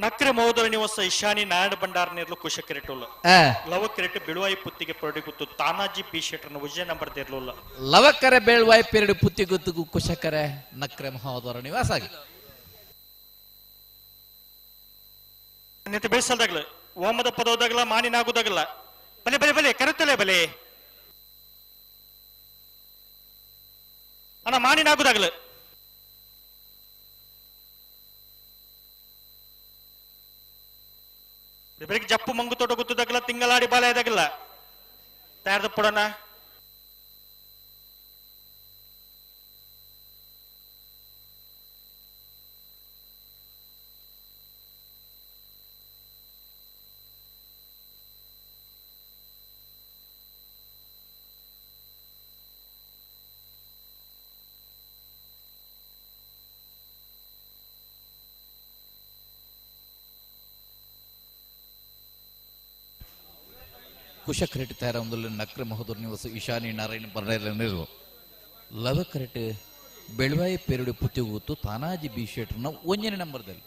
ನಕ್ರೆ ಮಹೋದರ ನಿವಾಸ ಇಶಾನಿ ನಾರಾಯಣ ಭಂಡಾರ ನಿರ್ಲು ಕುಶ ಕೆರೆಟುಲ್ಲ ಲವ ಕೆರೆಟ್ ಬಿಳುವಾಯಿ ಪುತ್ತಿಗೆ ಪರಡಿ ಗುತ್ತು ತಾನಾಜಿ ಬಿ ಶೆಟ್ರನ ವಿಜಯ ನಂಬರ್ ದೇರ್ಲುಲ್ಲ ಲವಕರೆ ಬೆಳುವಾಯಿ ಪೆರಡಿ ಪುತ್ತಿ ಗುತ್ತು ಕುಶಕರೆ ನಕ್ರೆ ಮಹೋದರ ನಿವಾಸ ಆಗಿ ನಿಂತು ಬೇಸಲ್ದಾಗಲ ಓಮದ ಪದೋದಾಗಲ ಮಾನಿನಾಗುದಾಗಲ್ಲ ಬಲೆ ಬಲೆ ಬಲೆ ಕರೆತಲೆ ಬಲೆ ಅಣ್ಣ ಮಾನಿನಾಗುದಾಗಲ ಬೆಳಗ್ಗೆ ಜಪ್ಪು ಮಂಗು ತೋಟ ಗುತ್ತದಾಗಲ್ಲ ತಿಂಗಳಾಡಿ ಬಾಲಯದಾಗಲ್ಲ ತಯಾರದ ಪುಡಣ ಕುಶಕರೆಟ್ ತಯಾರೊಂದು ನಕ್ರೆ ಮಹೋದರ ನಿವಾಸ ಇಶಾನಿ ನಾರಾಯಣ ಬರಲಿರುವ ಲವಕರೆಟ್ ಬೆಳುವಾಯಿ ಪೆರಡಿ ಪುತ್ತಿ ಗುತ್ತು ತಾನಾಜಿ ಬಿ ಶೆಟ್ರನ 1 ನಂಬರ್ದಲ್ಲಿ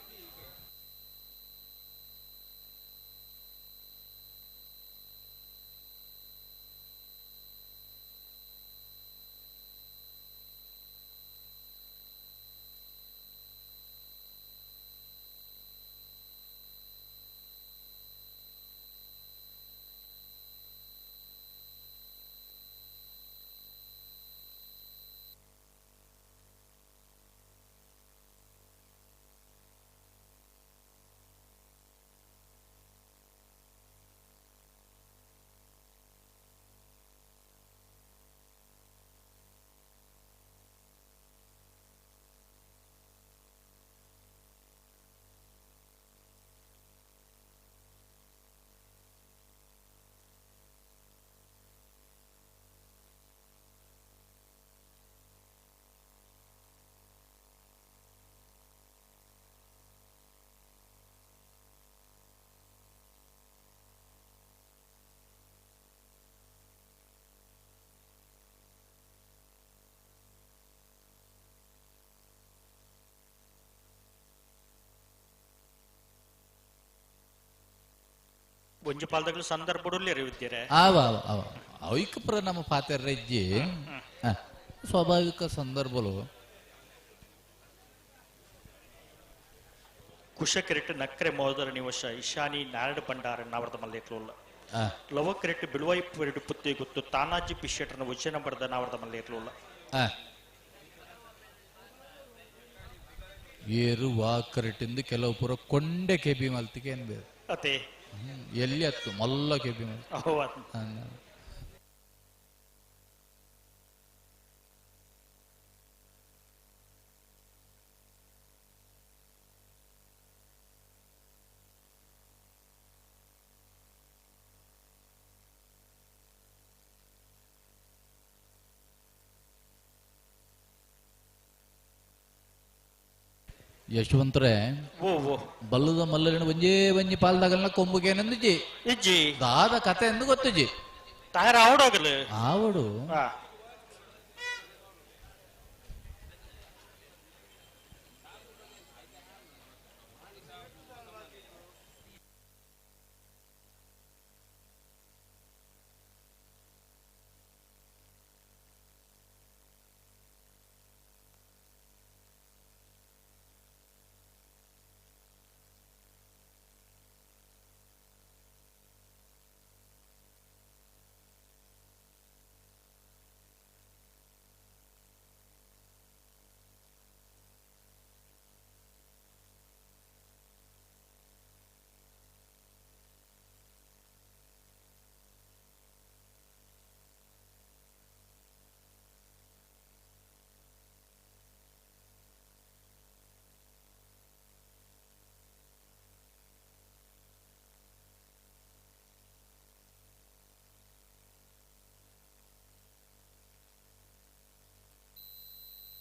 ಒಂಜಿ ಪಾಲದಾಗಲು ಸಂದರ್ಭದಲ್ಲಿ ಅರಿವಿದ್ದೀರ ಅವೈಕಪುರ ನಮ್ಮ ಪಾತೆರ್ರಜ್ಜಿ ಸ್ವಾಭಾವಿಕ ಸಂದರ್ಭಲು ಕುಶ ಕೆರೆಟ್ ನಕ್ರೆ ಮಹೋದರ ನಿವಾಸ ಇಶಾನಿ ನಾರಾಯಣ ಭಂಡಾರ ನಾವರದ ಮಲ್ಲೇತ್ಲುಲ್ಲ ಲವ ಕೆರೆಟ್ ಬಿಳುವಾಯಿ ಪೆರಡಿ ಪುತ್ತಿ ಗುತ್ತು ತಾನಾಜಿ ಬಿ ಶೆಟ್ರನ ವಿಜಯ ನಂಬರ್ದ ನಾವರದ ಮಲ್ಲೇತ್ಲುಲ್ಲ ಏರು ವಾಕರಿಟ್ಟಿಂದು ಕೆಲವು ಪುರ ಕೊಂಡೆ ಕೆಪಿ ಮಲ್ತಿಗೆ ಅನ್ಬೇಕು ಅದೇ ಎಲ್ಲಿ ಹತ್ತು ಮಲ್ಲ ಕೆಪಿ ಮಲ್ತಿ ಯಶವಂತರೇ ಬಲ್ಲದ ಮಲ್ಲರಿನ ಒಂಜೇ ಒಂಜಿ ಪಾಲ್ದಾಗಲ್ನ ಕೊಂಬುಗೇನೆಂದು ಇಜ್ಜಿ ದಾದ ಕತೆ ಎಂದು ಗೊತ್ತುಜಿ ತಾಯರ ಆವಡಾಗಲು ಆವಡು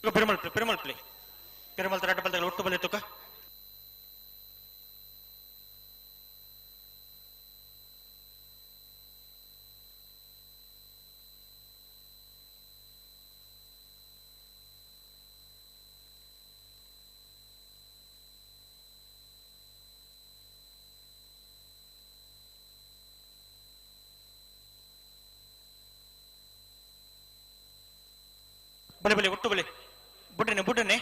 ಪೆರುಮಲ್ ಪ್ಲೇ ಪೆರುಮಲ್ ತರಾಟ ಬಲ್ದಾಗ ಒಟ್ಟು ಬಲೆ ತುಕ ಬಲೆ ಬಲೆ ಒಟ್ಟು ಬಲೆ ಬುಡ್ಡನೆ ಬುಡ್ಡನೆ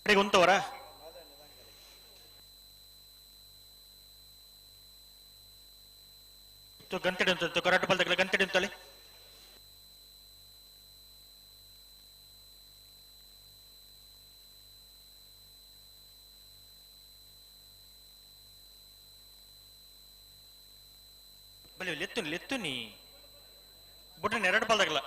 ಉಂತವರ ಗಂಟೆ ಉಂಟು ಕರಾಟೆ ಬಲ್ದಾಗ ಗಂಟೆ ಉಂಟಲೆ ಬಲೆ ಲೆತ್ತು ನೀ ಬುಡ್ಡನೆ ಎರಡು ಬಲ್ದಾಗಲ್ಲ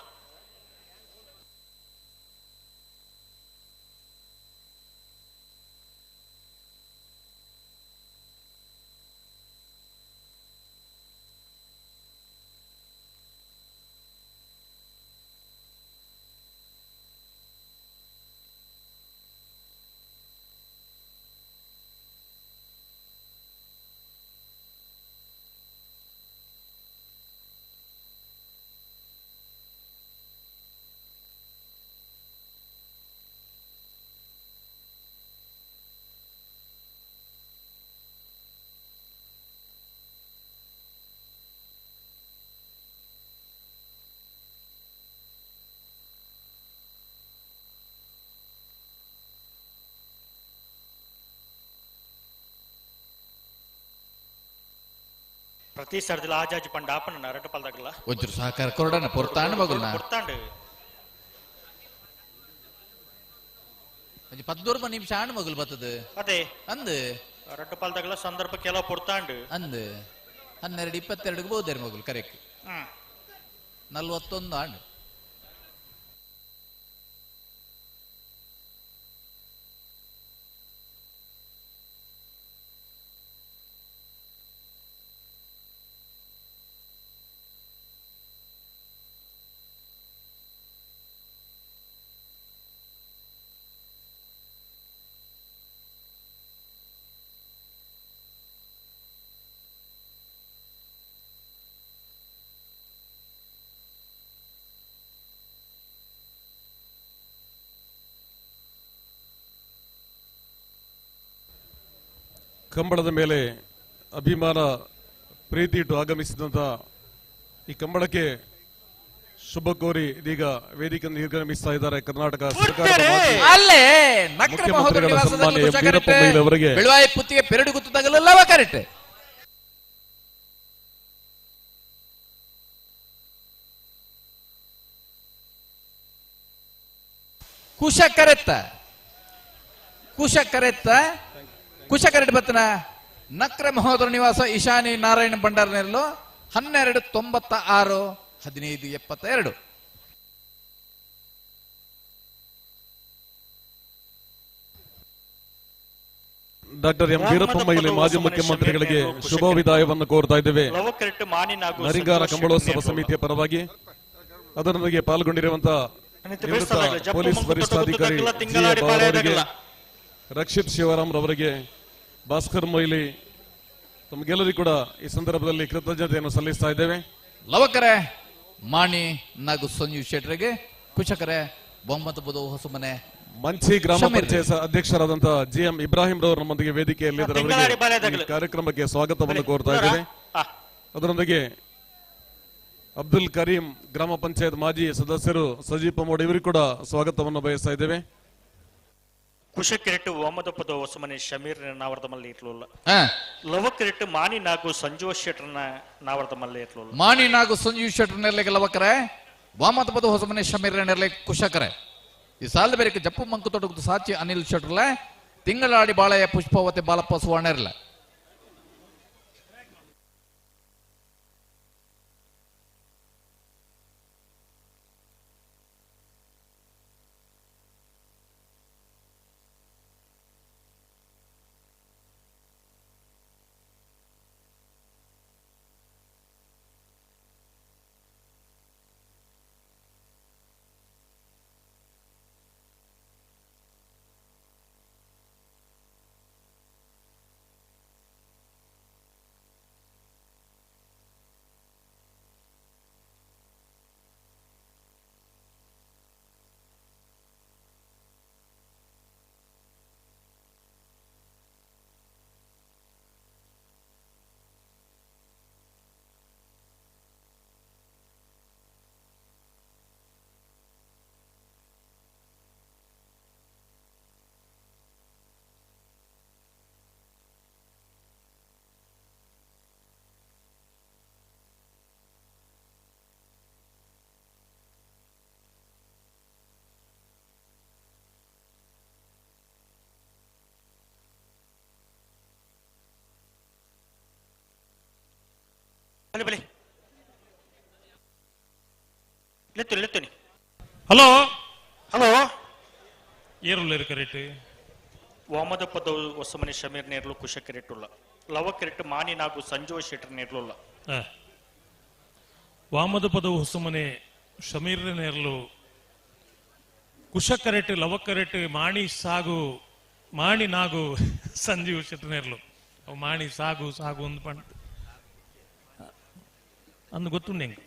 ಪ್ರತಿ ಸರ್ದಿಲ್ಲ ಆಜಾಜಿ ಪಂಡ ಆಪನ ರಟ್ಟು ಪಾಲ್ದಾಗಲ್ಲ ಒಂಚೂರು ಸಹಕಾರ ಕೊರಡನ ಪೊರ್ತಾಂಡ್ ಮಗುಲ್ನ ಪೊರ್ತಾಂಡ್ ಪದ್ದೂರು ನಿಮಿಷ ಆಂಡ್ ಮಗುಲ್ ಬರ್ತದೆ ಅದೇ ಅಂದ್ ರಟ್ಟು ಪಾಲ್ದಾಗಲ್ಲ ಸಂದರ್ಭ ಕೆಲವು ಪೊರ್ತಾಂಡ್ ಅಂದ್ 12-22 ಬಹುದೇರು ಮಗುಲ್ ಕರೆಕ್ಟ್ 41 ಆಂಡ್ ಕಂಬಳದ ಮೇಲೆ ಅಭಿಮಾನ ಪ್ರೀತಿ ಇಟ್ಟು ಆಗಮಿಸಿದಂತ ಈ ಕಂಬಳಕ್ಕೆ ಶುಭ ಕೋರಿ ಇದೀಗ ವೇದಿಕೆ ನಿರ್ಗಮಿಸ್ತಾ ಇದ್ದಾರೆ ಕರ್ನಾಟಕ ಅಲ್ಲೇ ನಕ್ರ ಮಹೋದರ ನಿವಾಸದಲ್ಲಿ ಅವರಿಗೆ ಬೆಳವಾಯಿ ಪುತ್ತಿಗೆ ಪೆರಡು ಗುತ್ತದಾಗಲಲ್ಲವ ಕರೆಕ್ಟ್ ಕುಶ ಕರೆತ್ತ ಬತ್ತನ ನಕ್ರ ಮಹೋದರ ನಿವಾಸ ಈಶಾನಿ ನಾರಾಯಣ ಭಂಡಾರನೆರಲು 1296 1572. ಡಾಕ್ಟರ್ ಎಂ ವೀರಪ್ಪ ಇಲ್ಲಿ ಮಾಜಿ ಮುಖ್ಯಮಂತ್ರಿಗಳಿಗೆ ಶುಭ ವಿದಾಯವನ್ನು ಕೋರ್ತಾ ಇದ್ದೇವೆ. ನರಿಂಗಾನ ಕಂಬಳೋತ್ಸವ ಸಮಿತಿಯ ಪರವಾಗಿ ಅದರೊಂದಿಗೆ ಪಾಲ್ಗೊಂಡಿರುವಂತಹ ಪೊಲೀಸ್ ವರಿಷ್ಠಾಧಿಕಾರಿ ರಕ್ಷಿತ್ ಶಿವರಾಮ್ ರವರಿಗೆ, ಭಾಸ್ಕರ್ ಮೊಯ್ಲಿ, ತಮಗೆಲ್ಲರಿಗೂ ಕೂಡ ಈ ಸಂದರ್ಭದಲ್ಲಿ ಕೃತಜ್ಞತೆಯನ್ನು ಸಲ್ಲಿಸ್ತಾ ಇದ್ದೇವೆ. ಲವಕರೆ ಮಾಣಿ ನಾಗು ಸಂಜೀವ್ ಶೆಟ್ರಿಗೆ, ಕುಶಕರೆ ಬೊಮ್ಮತ ಬುಧ ಹೊಸಮನೆ ಮಂಚಿ ಗ್ರಾಮ ಪಂಚಾಯತ್ ಅಧ್ಯಕ್ಷರಾದಂತಹ ಜಿಎಂ ಇಬ್ರಾಹಿಂ ರವರು ನಮ್ಮೊಂದಿಗೆ ವೇದಿಕೆಯಲ್ಲಿ ಕಾರ್ಯಕ್ರಮಕ್ಕೆ ಸ್ವಾಗತವನ್ನು ಕೋರ್ತಾ ಇದ್ದೇವೆ. ಅದರೊಂದಿಗೆ ಅಬ್ದುಲ್ ಕರೀಂ ಗ್ರಾಮ ಪಂಚಾಯತ್ ಮಾಜಿ ಸದಸ್ಯರು ಸಜೀವ್ ಪಮೋಡ್ ಇವರಿಗೂ ಕೂಡ ಸ್ವಾಗತವನ್ನು ಬಯಸ್ತಾ ಇದ್ದೇವೆ. ಕುಶಕ್ಕಿರಟ್ಟು ಒಮ್ಮದಪ್ಪದ ಹೊಸಮನೆ ಶಮೀರ್ ನಾವರ್ದ ಮಲ್ಲಿ ಇರ್ಲಿಲ್ಲ. ಲವಕ್ಕಿರಟ್ಟು ಮಾನಿ ನಾಗು ಸಂಜೀವ್ ಶೆಟ್ರನ ನಾವರ್ದ ಮಲ್ಲಿ ಇರ್ಲಿಲ್ಲ. ಮಾನಿ ನಾಗು ಸಂಜೀವ್ ಶೆಟ್ರನೆಲ್ಲ ಲವಕರೆ ವಾಮದಪ್ಪದ ಹೊಸಮನೆ ಶಮೀರ್ ನೆರಲೆ ಕುಶಕರೆ ಈ ಸಾಲದ ಬೇರೆ ಜಪ್ಪು ಮಂಕು ತೊಡಗುದು ಸಾಚಿ ಅನಿಲ್ ಶೆಟ್ರಲ ತಿಂಗಳಾಡಿ ಬಾಳೆಯ ಪುಷ್ಪವತಿ ಬಾಲಪ್ಪ ಸುವರ್ಣರ್ಲ ಹಲೋ ಹಲೋ ಏರುಲ್ಲ ಕರೆಕ್ಟ್ ವಾಮದಪ್ಪದ ಹೊಸಮನೆ ಶಮೀರ್ ನೇರ್ಲು ಕುಶ ಕೆರೆಟ್ಟುಲ್ಲ ಲವ ಕೆರೆಟ್ ಮಾನಿ ನಾಗು ಸಂಜೀವ ಶೆಟ್ರ್ ನೇರ್ಲುಲ್ಲ ವಾಮದಪ್ಪದ ಹೊಸಮನೆ ಶಮೀರ್ ನೇರ್ಲು ಕುಶ ಕರೆಟ್ ಲವ ಕರೆಟ್ ಮಾಣಿ ಸಾಗು ಮಾಣಿ ನಾಗು ಸಂಜೀವ್ ಶೆಟ್ರ್ ನೇರ್ಲು ಅವು ಮಾಣಿ ಸಾಗು ಸಾಗು ಒಂದು ಪಂಡ್ ಅಂದು ಗೊತ್ತುಂಡು ಹೆಂಗೆ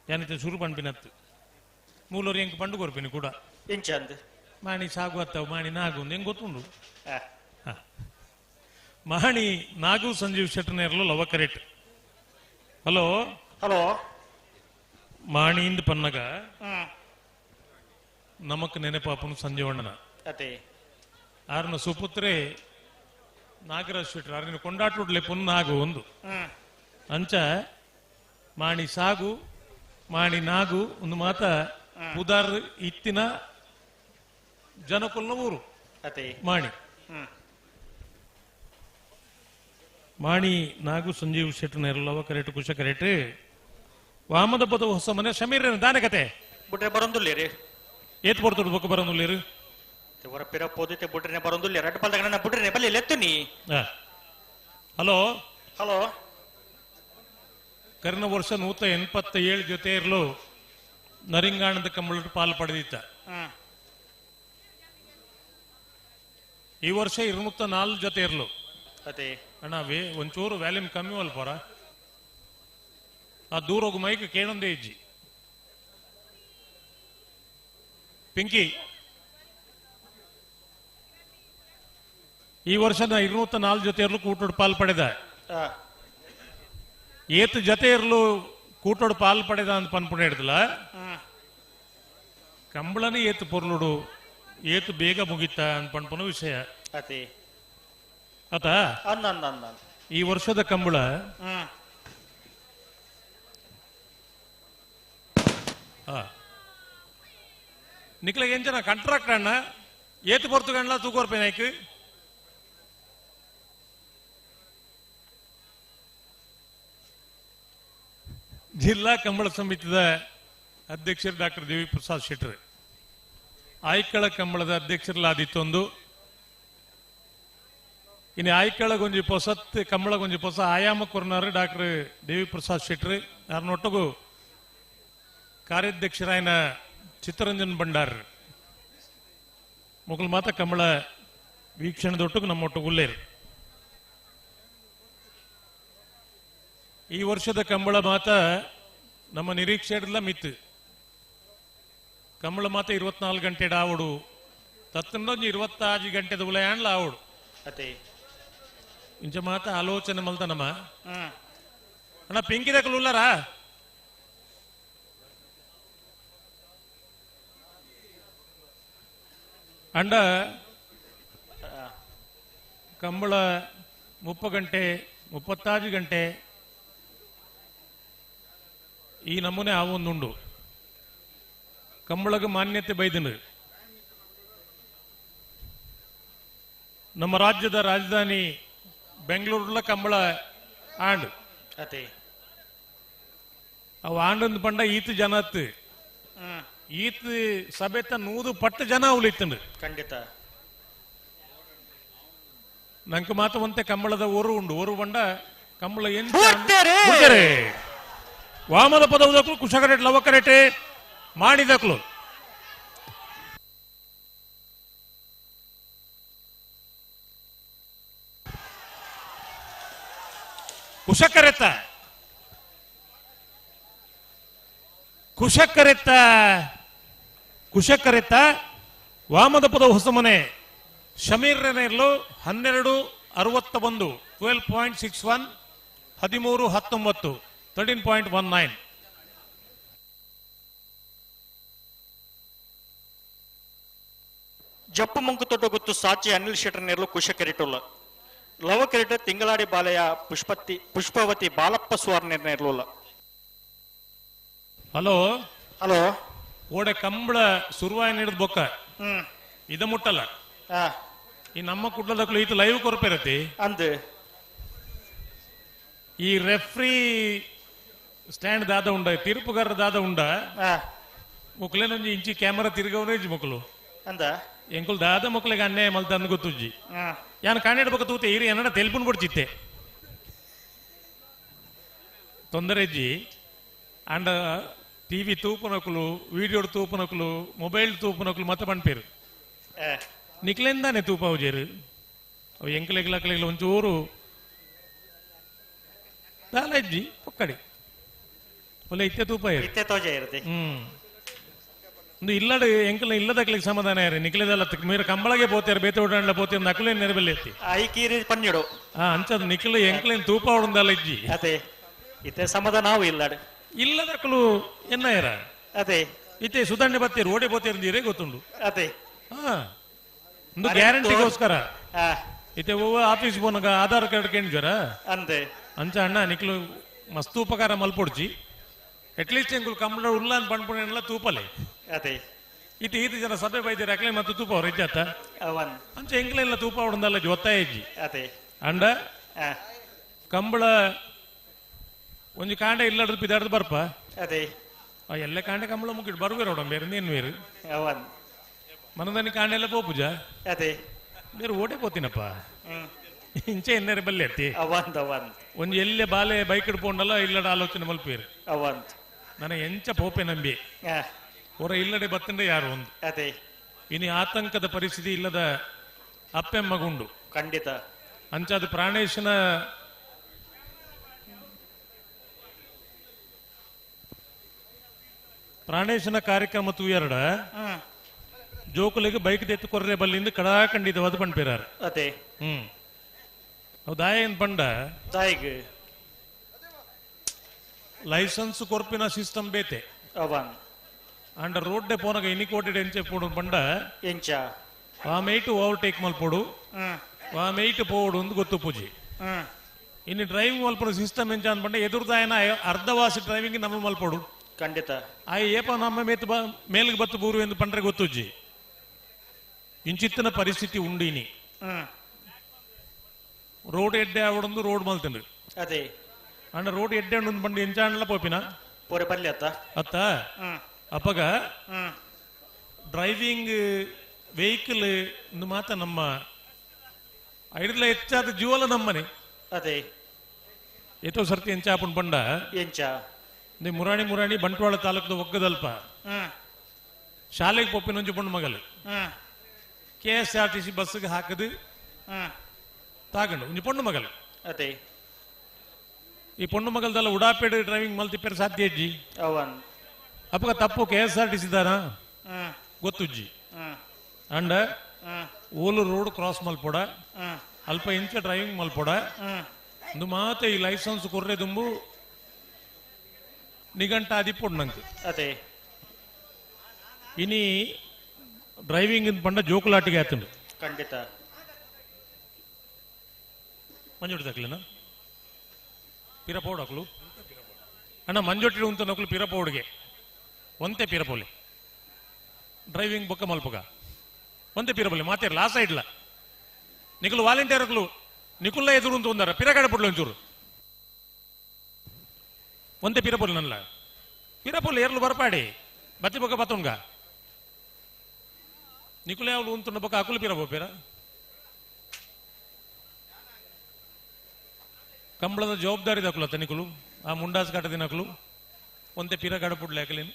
ಯಾನಿತ ಶುರು ಪಂಪಿನತ್ತು ಮೂಲರು ಹೆಂಗೆ ಪಂಡು ಕೊರ್ಪಿನಿ ಕೂಡ ಎಂಚ ಅಂದ್ ಮಾಣಿ ಸಾಗು ಅತ್ತವು ಮಾಣಿ ನಾಗು ಒಂದು ಹೆಂಗೆ ಗೊತ್ತುಂಡು ಮಾಣಿ ನಾಗು ಸಂಜೀವ್ ಶೆಟ್ರನೇರ್ಲು ಲವ ಕರೆಟ್ ಹಲೋ ಹಲೋ ಮಾಣಿಯಿಂದ ಪನ್ನಗ ನಮಕ್ ನೆನಪಾಪನು ಸಂಜೀವಣ್ಣನ ಅದೇ ಆರ್ನ ಸುಪುತ್ರೆ ನಾಗರಾಜ್ ಶೆಟ್ರ್ ಆರ್ನ ಕೊಂಡಾಟ್ಲುಡ್ಲೆ ಪುನ್ನಾಗು ಒಂದು ಅಂಚ ಮಾಣಿ ಸಾಗು ಮಾಣಿ ನಾಗು ಒಂದು ಮಾತ ಉದಾರ್ ಇತ್ತಿನ ಜನಕೊಲ್ನ ಊರು ಮಾಣಿ ಮಾಣಿ ನಾಗು ಸಂಜೀವ್ ಶೆಟ್ರ್ ನೆರಲವ ಕರೆಟ್ ಕುಶ ಕರೆಟ್ ವಾಮದಪ್ಪದ ಹೊಸ ಮನೆ ಶಮೀರನ ದಾನೆ ಕತೆ ಬಿಟ್ರೆ ಬರೊಂದುಲ್ಲೇರಿ ಏತ್ ಬರ್ತದ ಬೊಕ್ಕ ಬರೊಂದುಲ್ಲೇರು ಹೊರ ಪಿರ ಪೋದಿತೆ ಬಿಟ್ರೆ ಬರೊಂದುಲ್ಲೇರು ಅಡ್ಡ ಪಲ್ದಾಗ ಬಿಟ್ರೆ ಬಲ್ಲಿ ಲೆತ್ತು ನೀ ಹಲೋ ಹಲೋ ಕರ್ನ ವರ್ಷ 187 ಜೊತೆ ಇರಲು ನರಿಂಗಾಣದ ಕಂಬಳ ಪಾಲು ಪಡೆದಿತ್ತ ಈ ವರ್ಷ 204 ಜೊತೆ ಇರಲು ಅದೇ ಅಣ್ಣ ಒಂಚೂರು ವ್ಯಾಲ್ಯೂಮ್ ಕಮ್ಮಿ ಅಲ್ಪರ ಆ ದೂರ ಹೋಗು ಮೈಕ್ ಕೇಳೊಂದೇ ಇಜ್ಜಿ ಪಿಂಕಿ ಈ ವರ್ಷ 204 ಜೊತೆ ಇರಲು ಕೂಟೋಡು ಪಾಲ್ ಪಡೆದ ಏತು ಜೊತೆ ಇರಲು ಕೂಟೋಡು ಪಾಲ್ ಪಡೆದ ಅಂತ ಪನ್ಪುಣ ಹಿಡ್ದಲ್ಲ ಕಂಬಳನೇ ಏತು ಪೊರ್ಲುಡು ಏತು ಬೇಗ ಮುಗಿತ ಅಂತ ಪನ್ಪುನ ವಿಷಯ ಆತ ಈ ವರ್ಷದ ಕಂಬಳ ನಿಕ್ಲೆಗೆ ಎಂಚನ ಕಾಂಟ್ರಾಕ್ಟ್ ಅಣ್ಣ ಏತು ಬರ್ತು ಗಂಡ್ಲ ತೂಕೋರ್ಪೆ ನಾಯ್ಕು ಜಿಲ್ಲಾ ಕಂಬಳ ಸಮಿತಿದ ಅಧ್ಯಕ್ಷರು ಡಾಕ್ಟರ್ ದೇವಿ ಪ್ರಸಾದ್ ಶೆಟ್ರು, ಆಯ್ಕಳ ಕಂಬಳದ ಅಧ್ಯಕ್ಷರಲ್ಲಾದಿತ್ತೊಂದು ಇನ್ನು ಆಯ್ಕಳಗೊಂಜಿ ಪೊಸತ್ ಕಂಬಳಗೊಂಜಿ ಪೊಸ ಆಯಾಮ ಕೊರ್ನಾರು ಡಾಕ್ಟರ್ ದೇವಿ ಪ್ರಸಾದ್ ಶೆಟ್ರು ಯಾರನ್ನೊಟ್ಟಗೂ ಕಾರ್ಯಾಧ್ಯಕ್ಷರಾಯನ ಚಿತ್ತರಂಜನ್ ಭಂಡಾರ್ ಮೊಗಲ್ ಮಾತ ಕಂಬಳ ವೀಕ್ಷಣದೊಟ್ಟಿಗೆ ನಮ್ಮೊಟ್ಟಿಗೆ ಉಲ್ಲೇರು. ಈ ವರ್ಷದ ಕಂಬಳ ಮಾತ ನಮ್ಮ ನಿರೀಕ್ಷೆ ಇಡಲ್ಲ ಮಿತ್ತು ಕಂಬಳ ಮಾತ 24 ಗಂಟೆ ಆವಡು ತತ್ತೊಂದು 25 ಗಂಟೆದ ಉಲಯಾಣ್ಲ ಆವಡು ಅದೇ ಇಂಚ ಮಾತ ಆಲೋಚನೆ ಮಲ್ತ ನಮ್ಮ ಅಣ್ಣ ಪಿಂಕಿದಕ್ಕಲು ಉಲ್ಲರಾ ಅಂಡ ಕಂಬಳ 30 ಗಂಟೆ 35 ಗಂಟೆ ಈ ನಮೂನೆ ಆವೊಂದುಂಡು ಕಂಬಳಗ ಮಾನ್ಯತೆ ಬೈದನು. ನಮ್ಮ ರಾಜ್ಯದ ರಾಜಧಾನಿ ಬೆಂಗಳೂರುಲ ಕಂಬಳ ಆಂಡ್ ಅದೇ ಅವು ಆಂಡ್ ಪಂಡ ಈತ್ ಜನತ್ ಈತ್ ಸಭೆತ 100 ಪಟ್ಟು ಜನ ಉಳಿತಂಡು ಖಂಡಿತ ನಂಗೆ ಮಾತವಂತೆ ಕಂಬಳದ ಊರು ಉಂಡು ಊರು ಬಂಡ ಕಂಬಳ ಎಂಟರೆ ವಾಮದ ಪದವುದಕ್ಕೂ ಕುಶಕರೆಟ್ ಲವಕರೆಟೆ ಮಾಡಿದಕ್ಲು ಕುಶಕರೆತ್ತ ಕುಶಕರೆತ್ತ ಕುಶಕರೆತ್ತ ವಾಮದ ಪದವು ಹೊಸಮನೆ ಶಮೀರ್ನೇರ್ಲು 1261 12.61 13-19 13.19 ಜಪ್ಪು ಮುಂಕು ತೊಟ್ಟ ಗೊತ್ತು ಸಾಚಿ ಅನಿಲ್ ಶೆಟ್ಟರ್ ನೇರ್ಲು ಕುಶ ಕೆರಿಟುಲ್ಲ ಲವ ಕೆರಿಟ ತಿಂಗಳಾಡಿ ಬಾಲೆಯ ಪುಷ್ಪವತಿ ಬಾಲಪ್ಪ ಸುವರ್ಣ ನೇರ್ಲುಲ್ಲ. ಹಲೋ ಹಲೋ ಓಡೆ ಕಂಬಳ ಸುರುವಾಯ ನೀಡಿದ ಬೊಕ್ಕ ಇದ ಮುಟ್ಟಲ್ಲ ಈ ನಮ್ಮ ಕುಡ್ಲದಕ್ಕೂ ಈತ ಲೈವ್ ಕೊರಪಿರತಿ ಅಂದ್ ಈ ರೆಫ್ರಿ ಸ್ಟ್ಯಾಂಡ್ ದಾದ ಉಂಡ ತೀರ್ಪುಗಾರ ದಾದ ಉಂಡ ಮುಕ್ಲೇನೊಂಜಿ ಇಂಚಿ ಕ್ಯಾಮರಾ ತಿರುಗವನೇಜಿ ಮೊಕ್ಕಲು ಅಂದ ಎಂಕುಲ್ ದಾದ ಮೊಕ್ಲಿಗೆ ಅನ್ಯಾಯ ಮಲ್ತ ಅಂದ್ ಗೊತ್ತುಜ್ಜಿ ಯಾನು ಕಾಣಿಡ್ಬೇಕು ತೂತೆ ಇರಿ ಏನ ತೆಲ್ಪುನ್ ಕೊಡ್ಚಿತ್ತೆ ತೊಂದರೆ ಅಜ್ಜಿ ಅಂಡ ಟಿವಿ ತೂಪನಕುಲು ವಿಡಿಯೋ ತೂಪನಕುಲು ಮೊಬೈಲ್ ತೂಪನಕುಲು ಮತ್ತೆ ಪಣ್ಪೇರು ನಿಕ್ಲೆಂದಾನೆ ತೂಪ ಅವಜೇರು ಅವು ಎಂಕಲೆಗ್ಲಕ್ಲೆಗ್ಲ ಒಂಚೂರು ದಾಲಜ್ಜಿ ಪೊಕ್ಕಡಿ ಒಳ್ಳೆ ಇತ್ತೆ ತೂಪ ಒಂದು ಇಲ್ಲಡ ಎಂಕಲ ಇಲ್ಲದಕ್ಲಿಗೆ ಸಮಾಧಾನ ಯಾರು ನಿಕ್ಲೆದಲ್ಲ ಮೀರ ಕಂಬಳಗೆ ಪೋತಾರೆ ಬೇತೆ ಓಡಾಡ್ಲ ಪೋತಿ ಒಂದು ಅಕಲೇನ್ ನೆರಬಲ್ಲಿ ಎತ್ತಿ ಪನ್ನಿಡು ಅಂಚದ ನಿಕ್ಲ ಎಂಕಲೇನ್ ತೂಪ ಹೊಡಂದಲ್ಲ ಇಜ್ಜಿ ಅದೇ ಇತ್ತೆ ಸಮಾಧಾನ ನಾವು ಇಲ್ಲಡ ಇಲ್ಲದಕ್ಕಲು ಎನ್ನ ಯಾರ ಅದೇ ಇತ್ತೆ ಸುಧಾರಣೆ ಬತ್ತೀರು ಓಡೆ ಬೋತಿರ್ದೀರೇ ಗೊತ್ತುಂಡು ಅದೇ ಹಾ ಒಂದು ಗ್ಯಾರಂಟಿಗೋಸ್ಕರ ಇತ್ತೆ ಆಫೀಸ್ ಬೋನಗ ಆಧಾರ್ ಕಾರ್ಡ್ ಕೇಳಿದ್ವರ ಅಂದೆ ಅಂಚ ಅಣ್ಣ ನಿಕ್ಲು ಮಸ್ತ್ ಉಪಕಾರ ಮಲ್ಪೊಡ್ಚಿ ಅಟ್ಲೀಸ್ಟ್ ಎಂಕುಲು ಕಂಬಳ ಉಲ್ಲ ಅಂತ ಪಣ್ಪುಣ ತೂಪಲೆ ಅದೇ ಇತ್ತು ಈತ ಜನ ಸಭೆ ಬೈದಿರ ಅಕ್ಲೆ ಮತ್ತು ತೂಪ ಅವ್ರ ಇಜ್ಜಾತ ಅಂಚ ಎಂಕ್ಲೆಲ್ಲ ತೂಪ ಹೊಡಂದಲ್ಲ ಒತ್ತಾಯ ಇಜ್ಜಿ ಅದೇ ಅಂಡ ಕಂಬಳ ಒಂಜಿ ಕಾಂಡೆ ಇಲ್ಲಡ್ದು ಪಿದಾಡ್ದು ಬರ್ಪ ಅದೇ ಎಲ್ಲ ಕಾಂಡೆ ಕಂಬಳ ಮುಗಿಟ್ಟು ಬರ್ಬೇರು ಅವಡ ಬೇರೆ ನೀನು ಬೇರು ಮನದನಿ ಕಾಂಡೆ ಎಲ್ಲ ಪೋಪುಜ ಅದೇ ಬೇರೆ ಓಡೆ ಪೋತಿನಪ್ಪ ಇಂಚೆ ಎನ್ನರೆ ಬಲ್ಲೆ ಅತ್ತಿ ಒಂಜಿ ಎಲ್ಲೆ ಬಾಲೆ ಬೈಕ್ ಹಿಡ್ಕೊಂಡಲ್ಲ ಇಲ್ಲಡ ಆಲೋಚನೆ ಮಲ್ಪೇರು ನನ್ನ ಎಂಚ ಪೋಪೆ ನಂಬಿ ಹೊರ ಇಲ್ಲಡೆ ಬತ್ತಂಡೆ ಯಾರು ಒಂದು ಅದೇ ಇನಿ ಆತಂಕದ ಪರಿಸ್ಥಿತಿ ಇಲ್ಲದ ಅಪ್ಪೆಮ್ಮಗುಂಡು ಖಂಡಿತ ಅಂಚ ಅದು ಪ್ರಾಣೇಶನ ಕಾರ್ಯಕ್ರಮ ತೂಯರಡ ಜೋಕುಲಿಗೆ ಬೈಕ್ ತೆತ್ತು ಕೊರ್ರೆ ಬಲ್ಲಿಂದ ಕಡಾಖಂಡಿತವಾದ ಪಂಪಿರಾರು ಅದೇ ಅವು ದಾಯ ಏನ್ ಪಂಡ ದಾಯಿಗೆ ಲೈಸೆನ್ಸ್ ಕೊರ್ಪಿನ ಸಿಸ್ಟಮ್ ಬೇತೆ ಅವನ್ ಅಂಡ ರೋಡ್ ಪೋನಾಗ ಇನಿಕೋಟೆಡ್ ಎಂಚೆ ಪೋಡು ಪಂಡ ಎಂಚ ವಾಮೈಟ್ ಓವರ್ಟೇಕ್ ಮಲ್ಪೋಡು ವಾಮೈಟ್ ಪೋಡು ಅಂತ ಗೊತ್ತು ಪೂಜಿ ಇನ್ನು ಡ್ರೈವಿಂಗ್ ಮಲ್ಪೋಡು ಸಿಸ್ಟಮ್ ಎಂಚ ಅನ್ಪಂಡ ಎದುರ್ದಾಯನ ಅರ್ಧವಾಸಿ ಡ್ರೈವಿಂಗ್ ನಮ್ಮ ಮಲ್ಪೋಡು ಖಂಡಿತ ಏಪ ನಮ್ಮ ಮೇಲ್ಗೆ ಬತ್ತು ಬೂರು ಎಂದು ಪಂಡ್ರೆ ಗೊತ್ತುಜ್ಜಿ ಇಂಚಿತ್ತಿನ ಪರಿಸ್ಥಿತಿ ಉಂಡಿನಿ ರೋಡ್ ಎಡ್ಡೆ ಆವಡೊಂದು ರೋಡ್ ಮಲ್ತಂಡ್ರಿ ಅದೇ ಅಂಡ ರೋಡ್ ಎಡ್ಡೆ ಉಂಡು ಬಂದು ಎಂಚಾಂಡ್ಲ ಪೋಪಿನ ಪೋರೆ ಪಲ್ಯ ಅತ್ತ ಅಪ್ಪಗ ಡ್ರೈವಿಂಗ್ ವೆಹಿಕಲ್ ಇಂದು ಮಾತ ನಮ್ಮ ಐಡ್ಲ ಹೆಚ್ಚಾದ ಜೀವಲ ನಮ್ಮನೆ ಅದೇ ಏತೋ ಸರ್ತಿ ಎಂಚಾಪುನ್ ಪಂಡ ಎಂಚ ಮುರಾಣಿ ಬಂಟ್ವಾಳ ತಾಲೂಕದ ಒಗ್ಗದಲ್ಪ ಶಾಲೆಗೆ ಪೊಪ್ಪಿನೊಂಜು ಪುಣ್ಣ ಮಗಲು KSRTC ಬಸ್ಗೆ ಹಾಕದು ತಾಗಂಡು ಒಂಜಿ ಪೊಣ್ಣು ಮಗಲು ಅದೇ ಈ ಪೊಣ್ಣು ಮಗಲ್ದಲ್ಲ ಉಡಾಪೇಡ್ ಡ್ರೈವಿಂಗ್ ಮಲ್ತಿಪ್ಪೇರು ಸಾಧ್ಯ ಇಜ್ಜಿ ಅವನ್ ಅಪ್ಪಗ ತಪ್ಪು KSRTC ದಾರ ಗೊತ್ತುಜ್ಜಿ ಅಂಡ ಓಲು ರೋಡ್ ಕ್ರಾಸ್ ಮಲ್ಪೋಡ ಅಲ್ಪ ಇಂಚ ಡ್ರೈವಿಂಗ್ ಮಲ್ಪೋಡ ಇಂದು ಮಾತ ಈ ಲೈಸೆನ್ಸ್ ಕೊರ್ರೆ ದುಂಬು ನಿಘಂಟ ಆದಿ ಪೊಣ್ಣಂಕ್ ಅದೇ ಇನಿ ಡ್ರೈವಿಂಗ್ ಪಂಡ ಜೋಕುಲಾಟಿಗೆ ಆತಂಡು ಖಂಡಿತ ಮಂಜೊಟ್ಟಿ ತಕ್ಲಿನ ಪಿರಪೋಡು ಅಕ್ಲು ಅಣ್ಣ ಮಂಜೊಟ್ಟಿ ಉಂತ ನಕ್ಲು ಪಿರಪೋಡ್ಗೆ ಒಂತೆ ಪಿರಪೋಲಿ ಡ್ರೈವಿಂಗ್ ಬೊಕ್ಕ ಮಲ್ಪಗ ಒಂತೆ ಪಿರಪೋಲಿ ಮಾತೇರ್ ಲಾಸ್ ಇಡ್ಲ ನಿಕಲು ವಾಲಂಟಿಯರ್ ಅಕ್ಲು ನಿಕುಲ್ಲ ಎದುರು ಅಂತ ಒಂದಾರ ಪಿರಗಡ ಪಡ್ಲು ಒಂಚೂರು ಒಂತೆ ಪಿರಪೋಲಿ ನಲ್ಲ ಪಿರಪೋಲಿ ಏರ್ಲು ಬರ್ಪಾಡಿ ಬತ್ತಿ ಬೊಕ್ಕ ಬತ್ತೊಂಗ ನಿಕುಲೆ ಅವಳು ಉಂತುಂಡ ಬೊಕ್ಕ ಅಕುಲು ಪಿರಪೋ ಪೇರ ಕಂಬಳದ ಜವಾಬ್ದಾರಿ ದಕ್ಕಲತ್ತ ನಿಕುಲು ಆ ಮುಂಡಾಸ್ ಕಾಟ ದಿನಕಲು ಒಂತೆ ಪಿರ ಗಡ ಪುಡ್ಲೆ ಹಾಕಲೇನು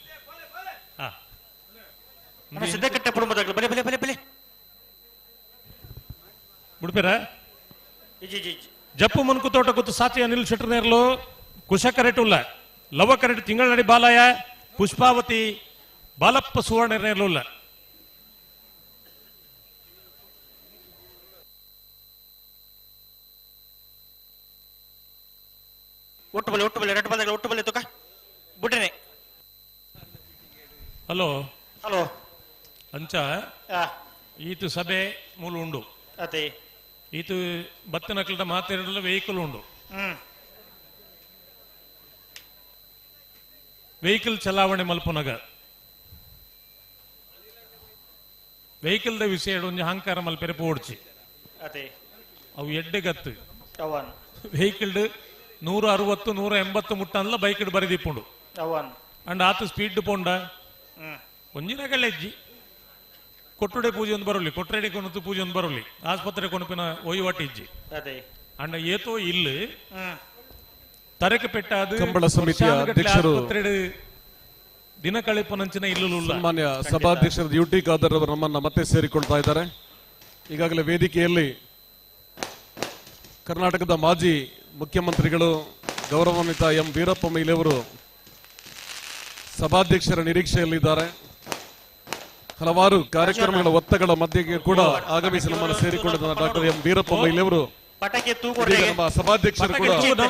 ಸಿದ್ಧಕಟ್ಟೆ ಪುಡುಂಬದಾಗ್ಲು ಬಲೆ ಬಲೆ ಬಲೆ ಬಲೆ ಬುಡ್ಪೇರ ಇಜಿ ಜಿ ಜಪ್ಪು ಮನ್ಕು ತೋಟ ಗೊತ್ತು ಸಾತಿ ಅನಿಲ್ ಶೆಟ್ಟರ್ನೇರ್ಲು ಕುಶ ಕರೆಟುಲ್ಲ ಲವ ಕರೆಟ್ ತಿಂಗಳ ನಡಿ ಬಾಲಾಯ ಪುಷ್ಪಾವತಿ ಬಾಲಪ್ಪ ಸುವರ್ಣರ್ನೇರ್ಲುಲ್ಲ ಒಟ್ಟು ಬಲೆ ರೆಡ್ ಬಂದಾಗ ಒಟ್ಟು ಬಲೆ ತುಕ ಬುಡ್ಡನೆ ಹಲೋ ಹಲೋ ಅಂಚ ಈತು ಸಭೆ ಮೂಲ ಉಂಡು ಅದೇ ಈತು ಬತ್ತನಕಲ್ದ ಮಾತಾಡಲು ವೆಹಿಕಲ್ ಉಂಡು ವೆಹಿಕಲ್ ಚಲಾವಣೆ ಮಲ್ಪುನಗ ವೆಹಿಕಲ್ ದ ವಿಷಯ ಒಂಜಿ ಅಹಂಕಾರ ಮಲ್ಪೆರೆ ಪೋಡ್ಚಿ ಅದೇ ಅವು ಎಡ್ಡೆಗತ್ತು ಅವನ್ ವೆಹಿಕಲ್ 160 180 ಮುಟ್ಟನ್ಲ ಬೈಕ್ ಬರೆದಿಪ್ಪುಂಡು ಅವನ್ ಅಂಡ್ ಆತು ಸ್ಪೀಡ್ ಪೋಂಡ ಒಂಜಿನಗಳೆಜ್ಜಿ ಕೊಟ್ಟುಡೆ ಪೂಜೆ ಒಂದು ಬರಲಿ ಕೊಟ್ರೆಡೆ ಕೊನತು ಪೂಜೆ ಒಂದು ಬರಲಿ ಆಸ್ಪತ್ರೆ ಕೊನಪಿನ ಒಯ್ವಾಟಿ ಇಜ್ಜಿ ಅದೇ ಅಂಡ ಏತೋ ಇಲ್ಲಿ ತರಕೆ ಪೆಟ್ಟಾದ ಕಂಬಳ ಸಮಿತಿಯ ಅಧ್ಯಕ್ಷರು ದಿನ ಕಳಿಪನಂಚಿನ ಇಲ್ಲು ಸಾಮಾನ್ಯ ಸಭಾಧ್ಯಕ್ಷರ ಡ್ಯೂಟಿ ಖಾದರ್ ಅವರು ನಮ್ಮನ್ನ ಮತ್ತೆ ಸೇರಿಕೊಳ್ತಾ ಇದ್ದಾರೆ. ಈಗಾಗಲೇ ವೇದಿಕೆಯಲ್ಲಿ ಕರ್ನಾಟಕದ ಮಾಜಿ ಮುಖ್ಯಮಂತ್ರಿಗಳು ಗೌರವಾನ್ವಿತ ಎಂ ವೀರಪ್ಪ ಮೊಯ್ಲಿಯವರು ಸಭಾಧ್ಯಕ್ಷರ ನಿರೀಕ್ಷೆಯಲ್ಲಿದ್ದಾರೆ. ಹಲವಾರು ಕಾರ್ಯಕ್ರಮಗಳ ಒತ್ತಡಗಳ ಮಧ್ಯೆ ಕೂಡ ಆಗಮಿಸಿ ನಮ್ಮನ್ನು ಸೇರಿಕೊಂಡಿದ್ದ ಡಾಕ್ಟರ್ ಎಂ ವೀರಪ್ಪ ಮೊಯ್ಲಿಯವರು ನಮ್ಮ ಸಭಾಧ್ಯಕ್ಷರು ಕೂಡ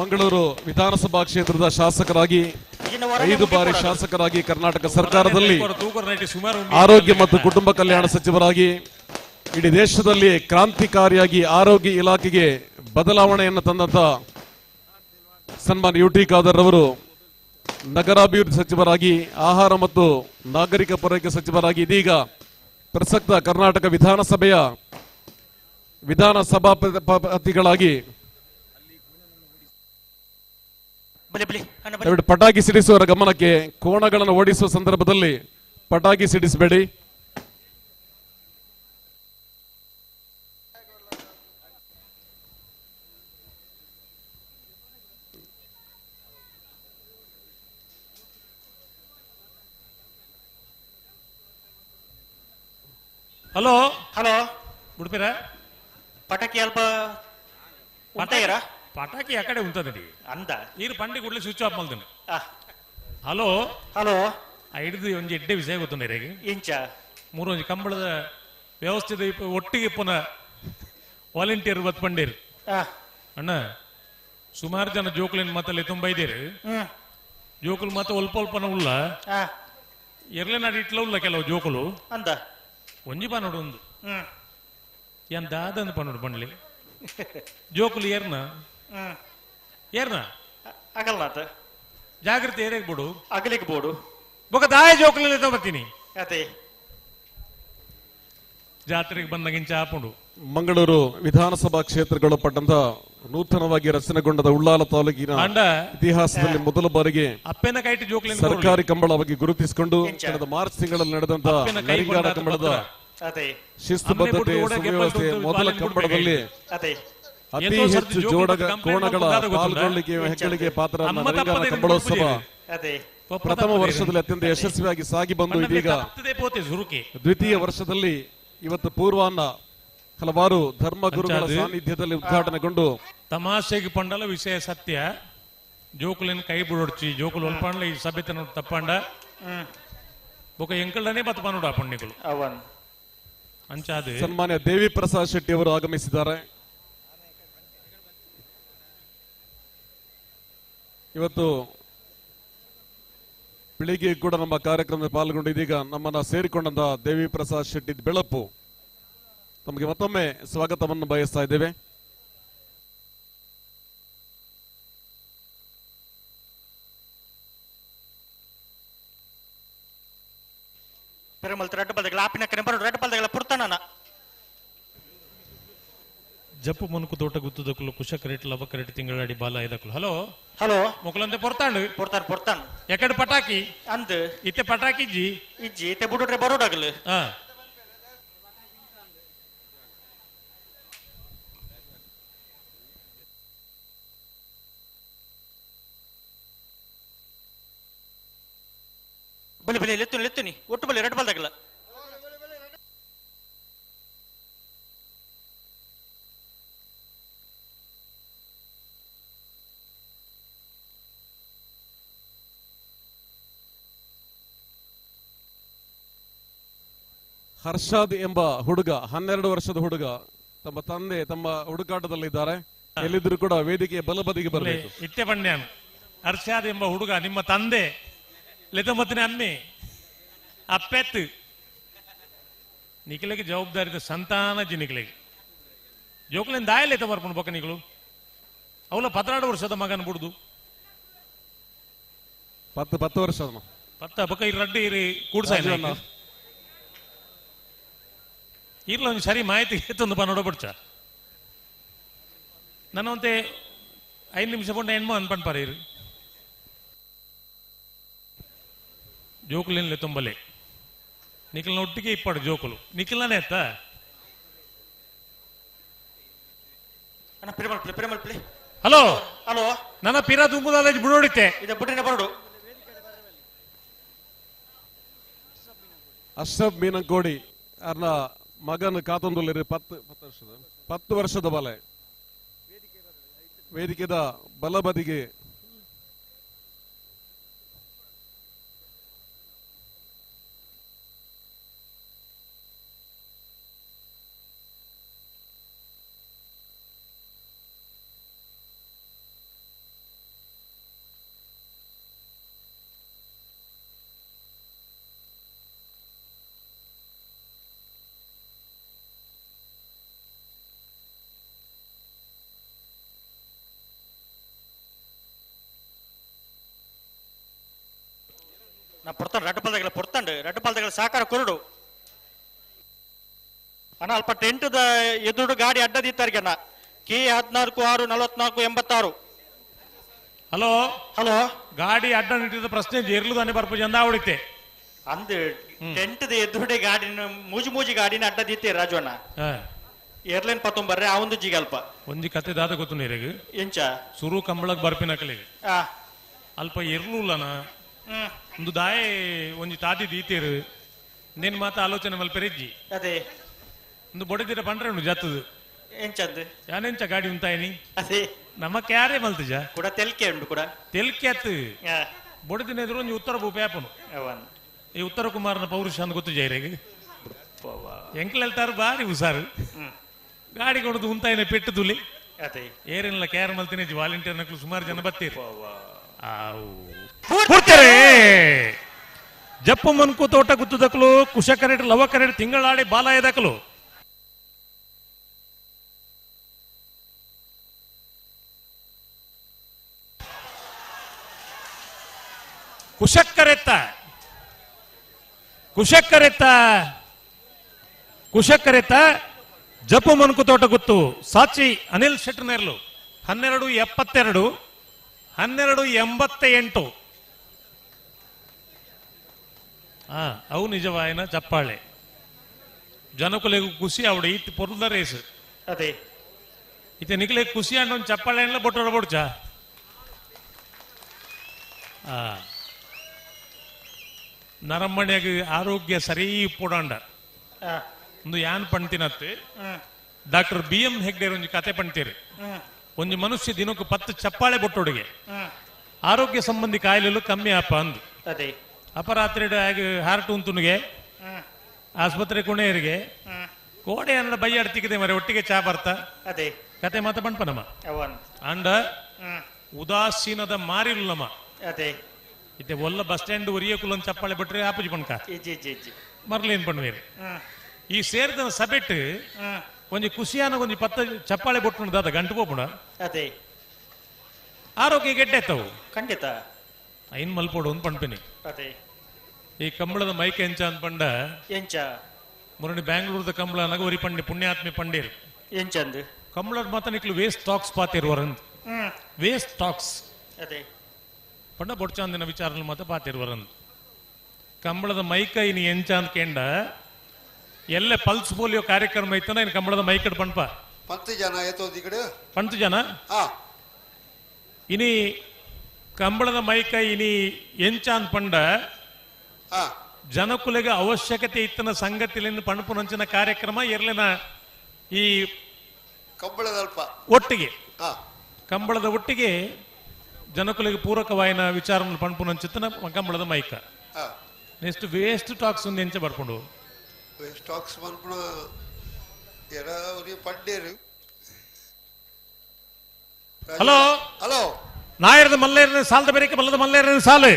ಮಂಗಳೂರು ವಿಧಾನಸಭಾ ಕ್ಷೇತ್ರದ ಶಾಸಕರಾಗಿ 5 ಬಾರಿ ಶಾಸಕರಾಗಿ ಕರ್ನಾಟಕ ಸರ್ಕಾರದಲ್ಲಿ ಆರೋಗ್ಯ ಮತ್ತು ಕುಟುಂಬ ಕಲ್ಯಾಣ ಸಚಿವರಾಗಿ ಇಡೀ ದೇಶದಲ್ಲಿ ಕ್ರಾಂತಿಕಾರಿಯಾಗಿ ಆರೋಗ್ಯ ಇಲಾಖೆಗೆ ಬದಲಾವಣೆಯನ್ನು ತಂದಂತ ಸನ್ಮಾನ್ ಯುಟಿ ಖಾದರ್ ಅವರು ನಗರಾಭಿವೃದ್ಧಿ ಸಚಿವರಾಗಿ ಆಹಾರ ಮತ್ತು ನಾಗರಿಕ ಪೂರೈಕೆ ಸಚಿವರಾಗಿ ಇದೀಗ ಪ್ರಸಕ್ತ ಕರ್ನಾಟಕ ವಿಧಾನಸಭೆಯ ವಿಧಾನಸಭಾಪತಿಗಳಾಗಿ ಪಟಾಕಿ ಸಿಡಿಸುವವರ ಗಮನಕ್ಕೆ ಕೋಣಗಳನ್ನು ಓಡಿಸುವ ಸಂದರ್ಭದಲ್ಲಿ ಪಟಾಕಿ ಸಿಡಿಸಬೇಡಿ. ಹಲೋ ಹಲೋ ಬುಡ್ಪೇರ ಪಟಾಕಿ ಅಲ್ಪ ఉంటాయరా పటాకి అక్కడే ఉంటుందండి అందా మీరు పండి గుడ్లు స్విచ్ ఆఫ్ మల్తుంది ಹಲೋ ಹಲೋ ಹಿಡಿದು ಒಂಜಿ ಎಡ್ಡೆ ವಿಷಯ ಗೊತ್ತುಂಡ ಇಂಚ ಮೂರೊಂಜಿ ಕಂಬಳದ ವ್ಯವಸ್ಥೆ ಒಟ್ಟಿಗೆ ಪುನಃ ವಾಲಂಟಿಯರ್ ಬತ್ಪಂಡೇರು ಅಣ್ಣ ಸುಮಾರು ಜನ ಜೋಕುಲಿನ ಮಾತಲ್ಲಿ ತುಂಬ ಇದ್ದೀರಿ ಜೋಕುಲು ಮಾತ ಅಲ್ಪ ಅಲ್ಪನ ಉಲ್ಲ ಎರ್ಲೆ ನಾಡು ಇಟ್ಲ ಉಲ್ಲ ಕೆಲವು ಜೋಕುಲು ಅಂದ ಒಂಜಿ ಪನೋಡು ಒಂದು ಏನ್ ದಾದಂದು ಪನೋಡು ಪಂಡ್ಲಿ ಜೋಕುಲು ಏರ್ನ ಅಗಲ್ನಾಥ ಜಾಗ್ರತೆ ಏರೇಗ್ ಬಿಡು ಅಗಲಿಗೆ ಬೋಡು ಬೊಕ ದಾಯ ಜೋಕುಲಲ್ಲಿ ತಗೋತೀನಿ ಅದೇ ಜಾತ್ರೆಗೆ ಬಂದಾಗಿಂಚ ಹಾಪುಂಡು ಮಂಗಳೂರು ವಿಧಾನಸಭಾ ಕ್ಷೇತ್ರಗೊಳಪಟ್ಟಂತ ನೂತನವಾಗಿ ರಚನೆಗೊಂಡ ಉಳ್ಳಾಲ ತಾಲೂಕಿನ ಇತಿಹಾಸದಲ್ಲಿ ಮೊದಲ ಬಾರಿಗೆ ಅಪ್ಪೆನ ಕೈಟ್ ಜೋಕುಲಿನ ಸರ್ಕಾರಿ ಕಂಬಳ ಬಗ್ಗೆ ಗುರುತಿಸಿಕೊಂಡು ಕಳೆದ ಮಾರ್ಚ್ ತಿಂಗಳಲ್ಲಿ ನಡೆದಂತ ನರಿಂಗಾಣ ಕಂಬಳದ ಶಿಸ್ತುಬದ್ಧತೆ ಸುವ್ಯವಸ್ಥೆ ಮೊದಲ ಕಂಬಳದಲ್ಲಿ ಅತಿ ಹೆಚ್ಚು ಕೋಣಗಳ ಪಾಲ್ಗೊಳ್ಳಿಕೆ ಹೆಗ್ಗಳಿಕೆ ಪಾತ್ರ ನರಿಂಗಾಣ ಕಂಬಳೋತ್ಸವ ಪ್ರಥಮ ವರ್ಷದಲ್ಲಿ ಅತ್ಯಂತ ಯಶಸ್ವಿಯಾಗಿ ಸಾಗಿ ಬಂದು ಇದೀಗ ದ್ವಿತೀಯ ವರ್ಷದಲ್ಲಿ ಇವತ್ತು ಪೂರ್ವಾಹ್ನ ಹಲವಾರು ಧರ್ಮ ಗುರುಗಳ ಸಾನ್ನಿಧ್ಯದಲ್ಲಿ ಉದ್ಘಾಟನೆಗೊಂಡು ತಮಾಷೆಗೆ ಪಂಡಲ ವಿಷಯ ಸತ್ಯ ಜೋಕುಲಿನ ಕೈ ಬಿಡೊಡ್ಚಿ ಜೋಕುಲು ಒಲ್ಪಂಡ್ಲ ಈ ಸಭೆ ತಪ್ಪಂಡ ಬೊಕ ಎಂಕಲ್ಡನೇ ಬತ್ತ ಪನ್ನೋಡು ಆ ಪುಣ್ಯಗಳು ಅಂಚಾದ ಸನ್ಮಾನ್ಯ ದೇವಿ ಪ್ರಸಾದ್ ಶೆಟ್ಟಿ ಅವರು ಆಗಮಿಸಿದ್ದಾರೆ. ಇವತ್ತು ಬೆಳಿಗ್ಗೆ ಕೂಡ ನಮ್ಮ ಕಾರ್ಯಕ್ರಮದಲ್ಲಿ ಪಾಲ್ಗೊಂಡು ಇದೀಗ ನಮ್ಮನ್ನ ಸೇರಿಕೊಂಡಂತ ದೇವಿ ಪ್ರಸಾದ್ ಶೆಟ್ಟಿ ಬೆಳಪು ತಮಗೆ ಮತ್ತೊಮ್ಮೆ ಸ್ವಾಗತವನ್ನು ಬಯಸ್ತಾ ಇದ್ದೇವೆ. ಜಪ್ಪು ಮನುಕು ತೋಟ ಗುತ್ತದಕ್ಕಲು ಕುಶ ಕರೆಟ್ ಲವ ಕರೆಟ್ ತಿಂಗಳಾಡಿ ಬಾಲ ಐದಕ್ಕಲು ಹಲೋ ಹಲೋ ಮೊಕಲಂತೆ ಪೊರ್ತಾಂಡು ಪೊರ್ತಾನ್ ಎಕಡೆ ಪಟಾಕಿ ಅಂದ್ ಇತ್ತೆ ಪಟಾಕಿ ಇಜ್ಜಿ ಇತ್ತೆ ಬುಡುಟ್ರೆ ಬರೋಡಾಗಲು ಬಲಿ ಬಲಿ ಲೆತ್ತುನಿ ಒಟ್ಟು ಬಲಿ ರೆಡ್ ಬಾಲ್ದಾಗಲ್ಲ ಹರ್ಷಾದ್ ಎಂಬ ಹುಡುಗ 12 ವರ್ಷದ ಹುಡುಗ ತಮ್ಮ ತಂದೆ ತಮ್ಮ ಹುಡುಕಾಟದಲ್ಲಿದ್ದಾರೆ. ಎಲ್ಲಿದ್ರು ಕೂಡ ವೇದಿಕೆಯ ಬಲಬದಿಗೆ ಬರಬೇಕು. ಇತ್ತೆ ಪಂಡ್ಯಾನ್ ಹರ್ಷಾದ್ ಎಂಬ ಹುಡುಗ ನಿಮ್ಮ ತಂದೆ ಲೆತಮತ್ತಿನ ಅಮ್ಮೆ ಅಪ್ಪೆತ್ ನಿಖಿಲೆಗೆ ಜವಾಬ್ದಾರಿದ ಸಂತಾನ ನಿಖಿಲೆಗೆ ಜೋಕಲಿನ ದಾಯಲ್ಲ ಎತ್ತ ಬರ್ಕೊಂಡು ಬೊಕ್ಕ ನಿಖಲು ಅವಳ 16 ವರ್ಷದ ಮಗನ ಬಿಡುದು 10 ವರ್ಷದ ಬೊಕ್ಕ ಈ ರಡ್ಡಿ ಇರಿ ಕೂಡ್ಸ ಇರ್ಲ ಒಂದು ಸರಿ ಮಾಹಿತಿ ಎತ್ತೊಂದು ಪನ್ನೋಡ ಬಿಡ್ಚ ನನ್ನಂತೆ 5 ನಿಮಿಷ ಪಂಡ ಹೆಣ್ಮ ಅನ್ಪಣ್ಪಾರ ಇರು ಜೋಕುಲಿನ ತುಂಬಲೆ ನಿಖಿಲ್ನ ಒಟ್ಟಿಗೆ ಇಪ್ಪಾಡು ಜೋಕುಲು ನಿಖಿಲ್ನೇ ಎತ್ತ ಹಲೋ ಹಲೋ ನನ್ನ ಪಿರ ತುಂಬುದಾದ ಬಿಡೋಡಿತ್ತೆ ಇದು ಬುಟ್ಟಿನ ಬರೋಡು ಅಶ್ರಫ್ ಮೀನಂಕೋಡಿ ಅವ್ರನ್ನ ಮಗನ ಕಾತೊಂದುಲ್ಲಿರಿ 10 ವರ್ಷದ ಬಲೆ ವೇದಿಕೆದ ಬಲಬದಿಗೆ ನಾ ಪೊರ್ತಾಂಡು ರೆಡ್ ಪಾಲ್ದಗಳ ಸಾಕಾರ ಕೊರಡು ಅಣ್ಣ ಅಲ್ಪ ಟೆಂಟದ ಎದುರು ಗಾಡಿ ಅಡ್ಡದಿತ್ತಾರಿಗೆ ಅಣ್ಣ ಕೆ 14 6 44 86 ಹಲೋ ಹಲೋ ಗಾಡಿ ಅಡ್ಡ ನಿಟ್ಟಿದ ಪ್ರಶ್ನೆ ಜೇರ್ಲುದಾನೆ ಬರ್ಪು ಜಂದ ಹೊಡಿತೆ ಅಂದ್ ಟೆಂಟದ ಎದುರುಡೆ ಗಾಡಿನ ಮೂಜಿ ಗಾಡಿನ ಅಡ್ಡದಿತ್ತೆ ರಾಜು ಅಣ್ಣ ಏರ್ಲೈನ್ ಪತ್ತೊಂಬರ್ರೆ ಆ ಒಂದು ಜಿಗಲ್ಪ ಒಂಜಿ ಕತೆ ದಾದ ಗೊತ್ತು ನೀರಿಗೆ ಎಂಚ ಸುರು ಕಂಬಳಕ್ ಬರ್ಪಿನ ಕಲಿಗೆ ಅಲ್ಪ ಇರ್ಲುಲ್ಲನ ಒಂದು ದಾಯೆ ಒಂಜಿ ತಾದಿ ದೀತೇರು ನೇನ್ ಮಾತ ಆಲೋಚನೆ ಮಲ್ಪೆರೆಜ್ಜಿ ಅದೇ ಒಂದು ಬೊಡೆದಿರ ಪಂಡ್ರೆ ಉಂಡು ಜತ್ತದು ಎಂಚಂದ್ ಯಾನೆಂಚ ಗಾಡಿ ಉಂತಾಯಿನಿ ಅದೇ ನಮ್ಮ ಕ್ಯಾರೆ ಮಲ್ತಜ ಕೂಡ ತೆಲ್ಕೆ ಉಂಡು ಕೂಡ ತೆಲ್ಕೆ ಅತ್ತು ಬೊಡಿದಿನ ಎದುರು ಒಂದು ಉತ್ತರ ಭೂಪೇಪನು ಈ ಉತ್ತರ ಕುಮಾರನ ಪೌರುಷ ಅಂತ ಗೊತ್ತು ಜೈರೆಗೆ ಎಂಕ್ಲು ಹೇಳ್ತಾರೆ ಬಾರಿ ಹುಷಾರು ಗಾಡಿ ಕೊಡದು ಉಂತಾಯಿನ ಪೆಟ್ಟು ತುಲಿ ಏರಿನಲ್ಲ ಕೇರ್ ಮಲ್ತಿನ ವಾಲಂಟಿಯರ್ ನಕ್ಲು ಸುಮಾರು ಜನ ಬತ್ತೀರಿ ಜಪ್ಪು ಮನ್ಕು ತೋಟ ಗುತ್ತುದಕ್ಲು ಕುಶ ಕರೆಟ್ ಲವ ಕರೆಟ್ ತಿಂಗಳಾಡಿ ಬಾಲ ಎದಕ್ಲು ಕುಶಕ್ಕರೆತ್ತ ಜಪ್ಪು ಮನ್ಕು ತೋಟ ಗುತ್ತು ಸಾಚಿ ಅನಿಲ್ ಶೆಟ್ಟನೇರ್ಲು 1272 1288 ಅವು ನಿಜವಾಯಿನ ಚಪ್ಪಾಳೆ ಜನಕುಲೆಗೂ ಖುಷಿ ಅವಡೆ ಇತ್ತು ಪೊರ್ದ ರೇಸ್ ಅದೇ ಇತ್ತೆ ನಿಕ್ಲೆ ಖುಷಿ ಅಂಡ್ ಒಂದು ಚಪ್ಪಾಳೆ ಎಲ್ಲ ಬೊಟ್ಟೋಡ ಬೊಡ್ಚ ನರಮ್ಮಣ್ಯಾಗ ಆರೋಗ್ಯ ಸರಿ ಪೋಡಾಂಡ ಒಂದು ಯಾನ್ ಪಣ್ತಿನತ್ತೆ ಡಾಕ್ಟರ್ BM ಹೆಗ್ಡೇರ್ ಒಂದು ಕತೆ ಪಣ್ತೀರಿ ಒಂದು ಮನುಷ್ಯ ದಿನಕ್ಕೂ 10 ಚಪ್ಪಾಳೆ ಬೊಟ್ಟೊಡಿಗೆ ಆರೋಗ್ಯ ಸಂಬಂಧಿ ಕಾಯಿಲೆಗಳು ಕಮ್ಮಿ ಆಪ ಅಂದು ಅಪರಾತ್ರಿ ಹಾರ್ಟ್ ಉಂತುನಿಗೆ ಆಸ್ಪತ್ರೆ ಕುಣೆಯರಿಗೆ ಕೋಡೆ ಅನ್ನಡ ಬೈಯಾಡ್ತಿಕ್ಕಿದೆ ಮರೆ ಒಟ್ಟಿಗೆ ಚಾ ಬರ್ತಾ ಅದೇ ಕತೆ ಮಾತ ಪಣ್ಪನಮ್ಮ ಅಂಡ ಉದಾಸೀನದ ಮಾರಿಲ್ಲಮ್ಮ ಅದೇ ಇತ್ತೆ ಒಲ್ಲ ಬಸ್ ಸ್ಟ್ಯಾಂಡ್ ಒರಿಯಕುಲೊಂದು ಚಪ್ಪಾಳೆ ಬಿಟ್ರೆ ಆಪಜಿ ಪಣ್ಕ ಮರ್ಲೇನ್ ಪಣ್ವೇರಿ ಈ ಸೇರಿದ ಸಭೆಟ್ ಒಂಜಿ ಖುಷಿಯಾನ ಒಂಜಿ 10 ಚಪ್ಪಾಳೆ ಬೊಟ್ಟು ದಾದ ಗಂಟು ಪೋಪುಣ ಅದೇ ಆರೋಗ್ಯ ಗೆಡ್ಡೆತ್ತವು ಖಂಡಿತ ಐನ್ ಮಲ್ಪೋಡು ಒಂದು ಪಣ್ಪಿನಿ ಅದೇ ಈ ಕಂಬಳದ ಮೈಕ್ ಎಂಚ ಅಂತ ಪಂಡ ಎಂಚ ಮುರಣಿ ಬ್ಯಾಂಗ್ಳೂರ್ದ ಕಂಬಳ ನಗ ಒರಿ ಪಂಡಿ ಪುಣ್ಯಾತ್ಮಿ ಪಂಡೀರ್ ಎಂಚಂದ್ ಕಂಬಳದ ಮಾತ ನಿಕ್ಲು ವೇಸ್ಟ್ ಟಾಕ್ಸ್ ಪಾತಿರುವರಂದ್ ವೇಸ್ಟ್ ಟಾಕ್ಸ್ ಅದೇ ಪಂಡ ಬೊಡ್ಚಾಂದಿನ ವಿಚಾರ ಮಾತ ಪಾತಿರುವರಂದ್ ಕಂಬಳದ ಮೈಕ ಇನಿ ಎಂಚ ಅಂತ ಕೇಂಡ ಎಲ್ಲೇ ಪಲ್ಸ್ ಪೋಲಿಯೋ ಕಾರ್ಯಕ್ರಮ ಐತನ ಇನ್ ಕಂಬಳದ ಮೈಕಡ್ ಪಂಪ 10 ಜನ ಎತ್ತೋದು ಈ ಕಡೆ 10 ಜನ ಇನಿ ಕಂಬಳದ ಮೈಕ ಇನಿ ಎಂಚ ಅಂತ ಪಂಡ ಜನಕುಲೆಗೆ ಅವಶ್ಯಕತೆ ಇತ್ತನ ಸಂಗತಿಲಿಂದ ಪಣಪುನಂಚಿನ ಕಾರ್ಯಕ್ರಮ ಎರಲಿನ ಈ ಕಂಬಳದಲ್ಪ ಒಟ್ಟಿಗೆ ಕಂಬಳದ ಒಟ್ಟಿಗೆ ಜನಕುಲೆಗೆ ಪೂರಕವಾಯಿನ ವಿಚಾರ ಪಣಪುನಂಚಿತ್ತನ ಕಂಬಳದ ಮೈಕ ನೆಕ್ಸ್ಟ್ ವೇಸ್ಟ್ ಟಾಕ್ಸ್ ಒಂದು ಎಂಚ ಬರ್ಕೊಂಡು ಸ್ಟಾಕ್ಸ್ ಪನ್ಪುಣ ಪಡ್ಡೇರು ಹಲೋ ಹಲೋ ನಾಯರದ ಮಲ್ಲೇರನ ಸಾಲದ ಬೇರೆಕೆ ಬಲ್ಲದ ಮಲ್ಲೇರನ ಸಾಲು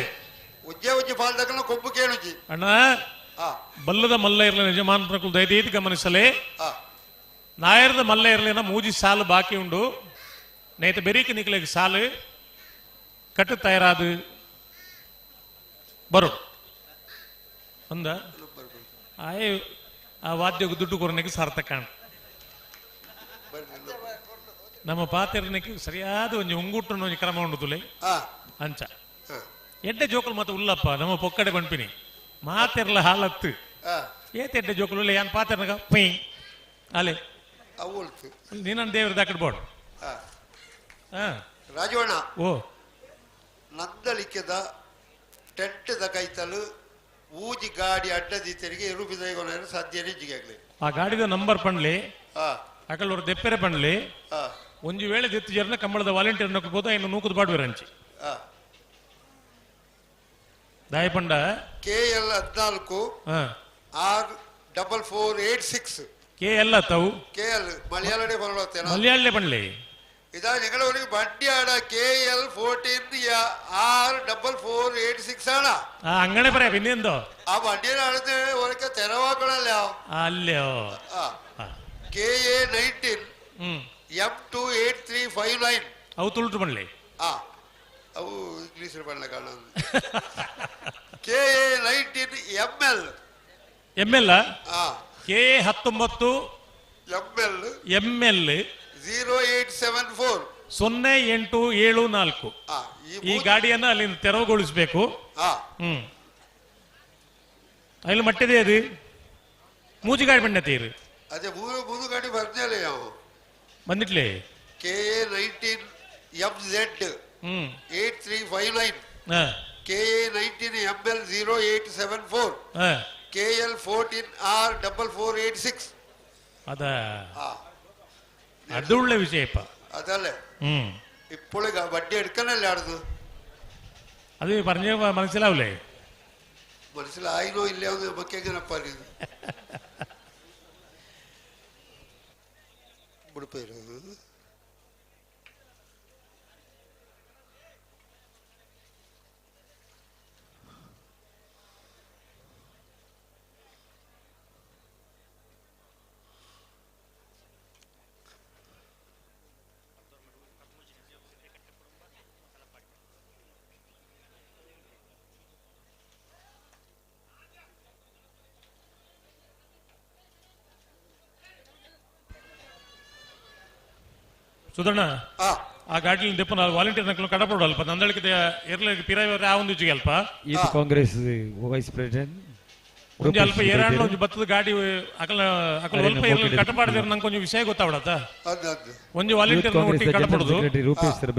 ಉಜ್ಜೆ ಉಜ್ಜೆ ಪಾಲ್ದಕ್ಕನ ಕೊಬ್ಬು ಕೇಳುಜಿ ಅಣ್ಣ ಬಲ್ಲದ ಮಲ್ಲೇರ್ಲಿನ ಯಜಮಾನರು ದಯచేసి ಗಮನಿಸಲೇ ನಾಯರದ ಮಲ್ಲೇರ್ಲಿನ ಮೂಜಿ ಸಾಲು ಬಾಕಿ ಉಂಡು ನೇತ ಬೆರೀಕೆ ನಿಕ್ಲೆಗೆ ಸಾಲು ಕಟ್ಟು ತಯಾರಾದು ಬರು ಅಂದ ಆಯೇ ಆ ವಾದ್ಯಕ್ಕೆ ದುಡ್ಡು ಕೊರನೆಗೆ ಸಾರ್ಥಕ ನಮ್ಮ ಪಾತೆರನಿಗೆ ಸರಿಯಾದ ಒಂದು ಉಂಗುಟ್ಟು ಒಂದು ಕ್ರಮ ಉಂಡುದುಲೆ ಅಂಚ ಎಡ್ಡೆ ಜೋಕುಲು ಮತ್ತೆ ಉಲ್ಲಪ್ಪ ನಮ್ಮ ಪೊಕ್ಕಡೆ ಬಂಪಿನಿ ಮಾತೆರ್ಲ ಹಾಲತ್ತು ಏತೆಡ್ಡೆ ಜೋಕುಲು ಯಾನ್ ಪಾತೆರ್ನಗ ಪೈ ಅಲೆ ನೀನನ್ ದೇವ್ರ ದಾಕಡ್ ಬೋಡ್ ರಾಜವಣ್ಣ ಓ ನಂದಲಿಕೆದ ಟೆಂಟ್ ದ ಕೈತಲು ಊಜಿ ಗಾಡಿ ಅಡ್ಡದಿ ತೆರಿಗೆ ರೂಪಿದೈಗೊನ ಸಾಧ್ಯನೇ ಜಿಗಾಗ್ಲಿ ಆ ಗಾಡಿದ ನಂಬರ್ ಪಣ್ಲಿ ಅಕಲ್ ಅವ್ರ ದೆಪ್ಪೆರೆ ಪಣ್ಲಿ ಒಂಜಿ ವೇಳೆ ದೆತ್ತು ಜರ್ನ ಕಂಬಳದ ವಾಲಂಟಿಯರ್ ನಕ್ಬೋದು ಇನ್ನು ನೂಕದ ಬಾಡ್ಬೇರಂಚಿ ದಾಯ ಪಂಡ KL 14 R4486 KL ಅತ್ತವು KL ಮಲಯಾಳಡೆ ಬರಲತ್ತೇನ ಮಲಯಾಳಡೆ ಪಣ್ಲಿ ಇದಾ ನಿಗಳವರಿಗೆ ಬಡ್ಡಿ ಆಡ KL 14 R4486 ಆಡ അങ്ങനെ പറയാ പിന്നെന്തോ ആ വണ്ടിയുടെ അടുത്ത് ഒരൊക്കെ തെരവാക്കണല്ലോ അല്ലയോ KA 19 M28359 ಅವು ತುಳುಟು ಪಣ್ಲಿ ಅವು ಇಂಗ್ಲೀಷ್ ಬಣ್ಣ ಕಾಣ KA 19 ML KA 19 ML 0874 0874 ಈ ಗಾಡಿಯನ್ನು ಅಲ್ಲಿಂದ ತೆರವುಗೊಳಿಸಬೇಕು ಅಲ್ಲಿ ಮಟ್ಟಿದೆ ಅದು ಮೂಜಿ ಗಾಡಿ ಬಂಡತೀರು ಅದೇ ಮೂರು ಗಾಡಿ ಬರ್ತೀಯಲ್ಲ ಯಾವ ಬಂದಿಟ್ಲೆ KA 19 MZ 8359 KA 19 ML 0874 KL 14 R4486 ಅದ ಅದು ಒಳ್ಳೆ ವಿಷಯಪ್ಪ അതല്ലേ ഇപ്പോഴും വണ്ടി എടുക്കാനല്ലേ ആടുന്നത് അത് പറഞ്ഞ മനസ്സിലാവില്ലേ? മനസ്സിലായില്ലോ ഇല്ലയോ നമുക്ക് എങ്ങനെ പറയുന്നത്? సుధర్ణ ఆ గాడిలో తిప్ప వాలంటీర్ నక్కలు కడపడాలి అಲ್ಪ ನಂದಳಿಕೆ ಏರ್ಲಕ್ಕೆ ಪಿರಾಯಿ ಆ ಒಂದು ಅಲ್ಪ ಯೂತ್ ಕಾಂಗ್ರೆಸ್ ವೈಸ್ ಪ್ರೆಸಿಡೆಂಟ್ ಒಂಜಿ ಅಲ್ಪ ಏರಾಂಡ್ ಒಂಜಿ ಬತ್ತದ ಗಾಡಿ ಅಕಲ ಅಕಲ ಅಲ್ಪ ಏರ್ಲಕ್ಕೆ ಕಟ್ಟಪಾಡದಿರ ನಂಗೆ ಕೊಂಚ ವಿಷಯ ಗೊತ್ತಾವಡತ ಒಂಜಿ ವಾಲಂಟಿಯರ್ ಒಟ್ಟಿ ಕಡಪಡದು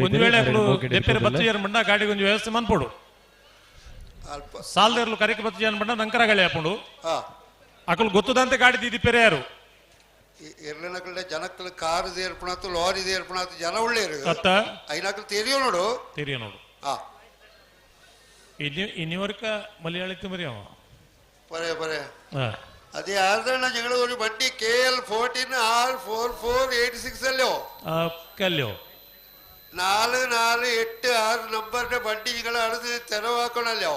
ಒಂದು ವೇಳೆ ಅಕಲು ದೆಪ್ಪೆರೆ ಬತ್ತು ಏರ್ ಮಂಡ ಗಾಡಿ ಒಂಜಿ ವ್ಯವಸ್ಥೆ ಮನ್ಪೋಡು ಸಾಲ್ದೇರ್ಲು ಕರೆಕೆ ಬತ್ತು ಏನ್ ಮಂಡ ನಂಕರ ಗಾಳಿ ಹಾಕೊಂಡು ಅಕಲು ಗೊತ್ತದಂತೆ ಗಾಡಿ ದಿದಿಪ್ಪೆರೆ ಯಾರು ಎರ್ಲನಕಲ್ಡೆ ಜನಕ್ಕಲು ಕಾರು ಏರ್ಪಣಾತು ಲಾರಿ ಏರ್ಪಣಾತು ಜನ ಒಳ್ಳೆಯರು ಐನಕಲು ತೆರಿಯೋ ನೋಡು ಇನ್ನಿವರ್ಕ ಮಲಯಾಳಿತ್ತು ಮರಿಯವ ಪರೇ ಪರೇ ಅದೇ ಆರ್ದಣ್ಣ ಜಗಳ ഒരു വണ്ടി KL 14R4486 അല്ലയോ കല്ലോ 4486 നമ്പറിന്റെ വണ്ടി നിങ്ങൾ അടുത്ത് തെരവാക്കണല്ലോ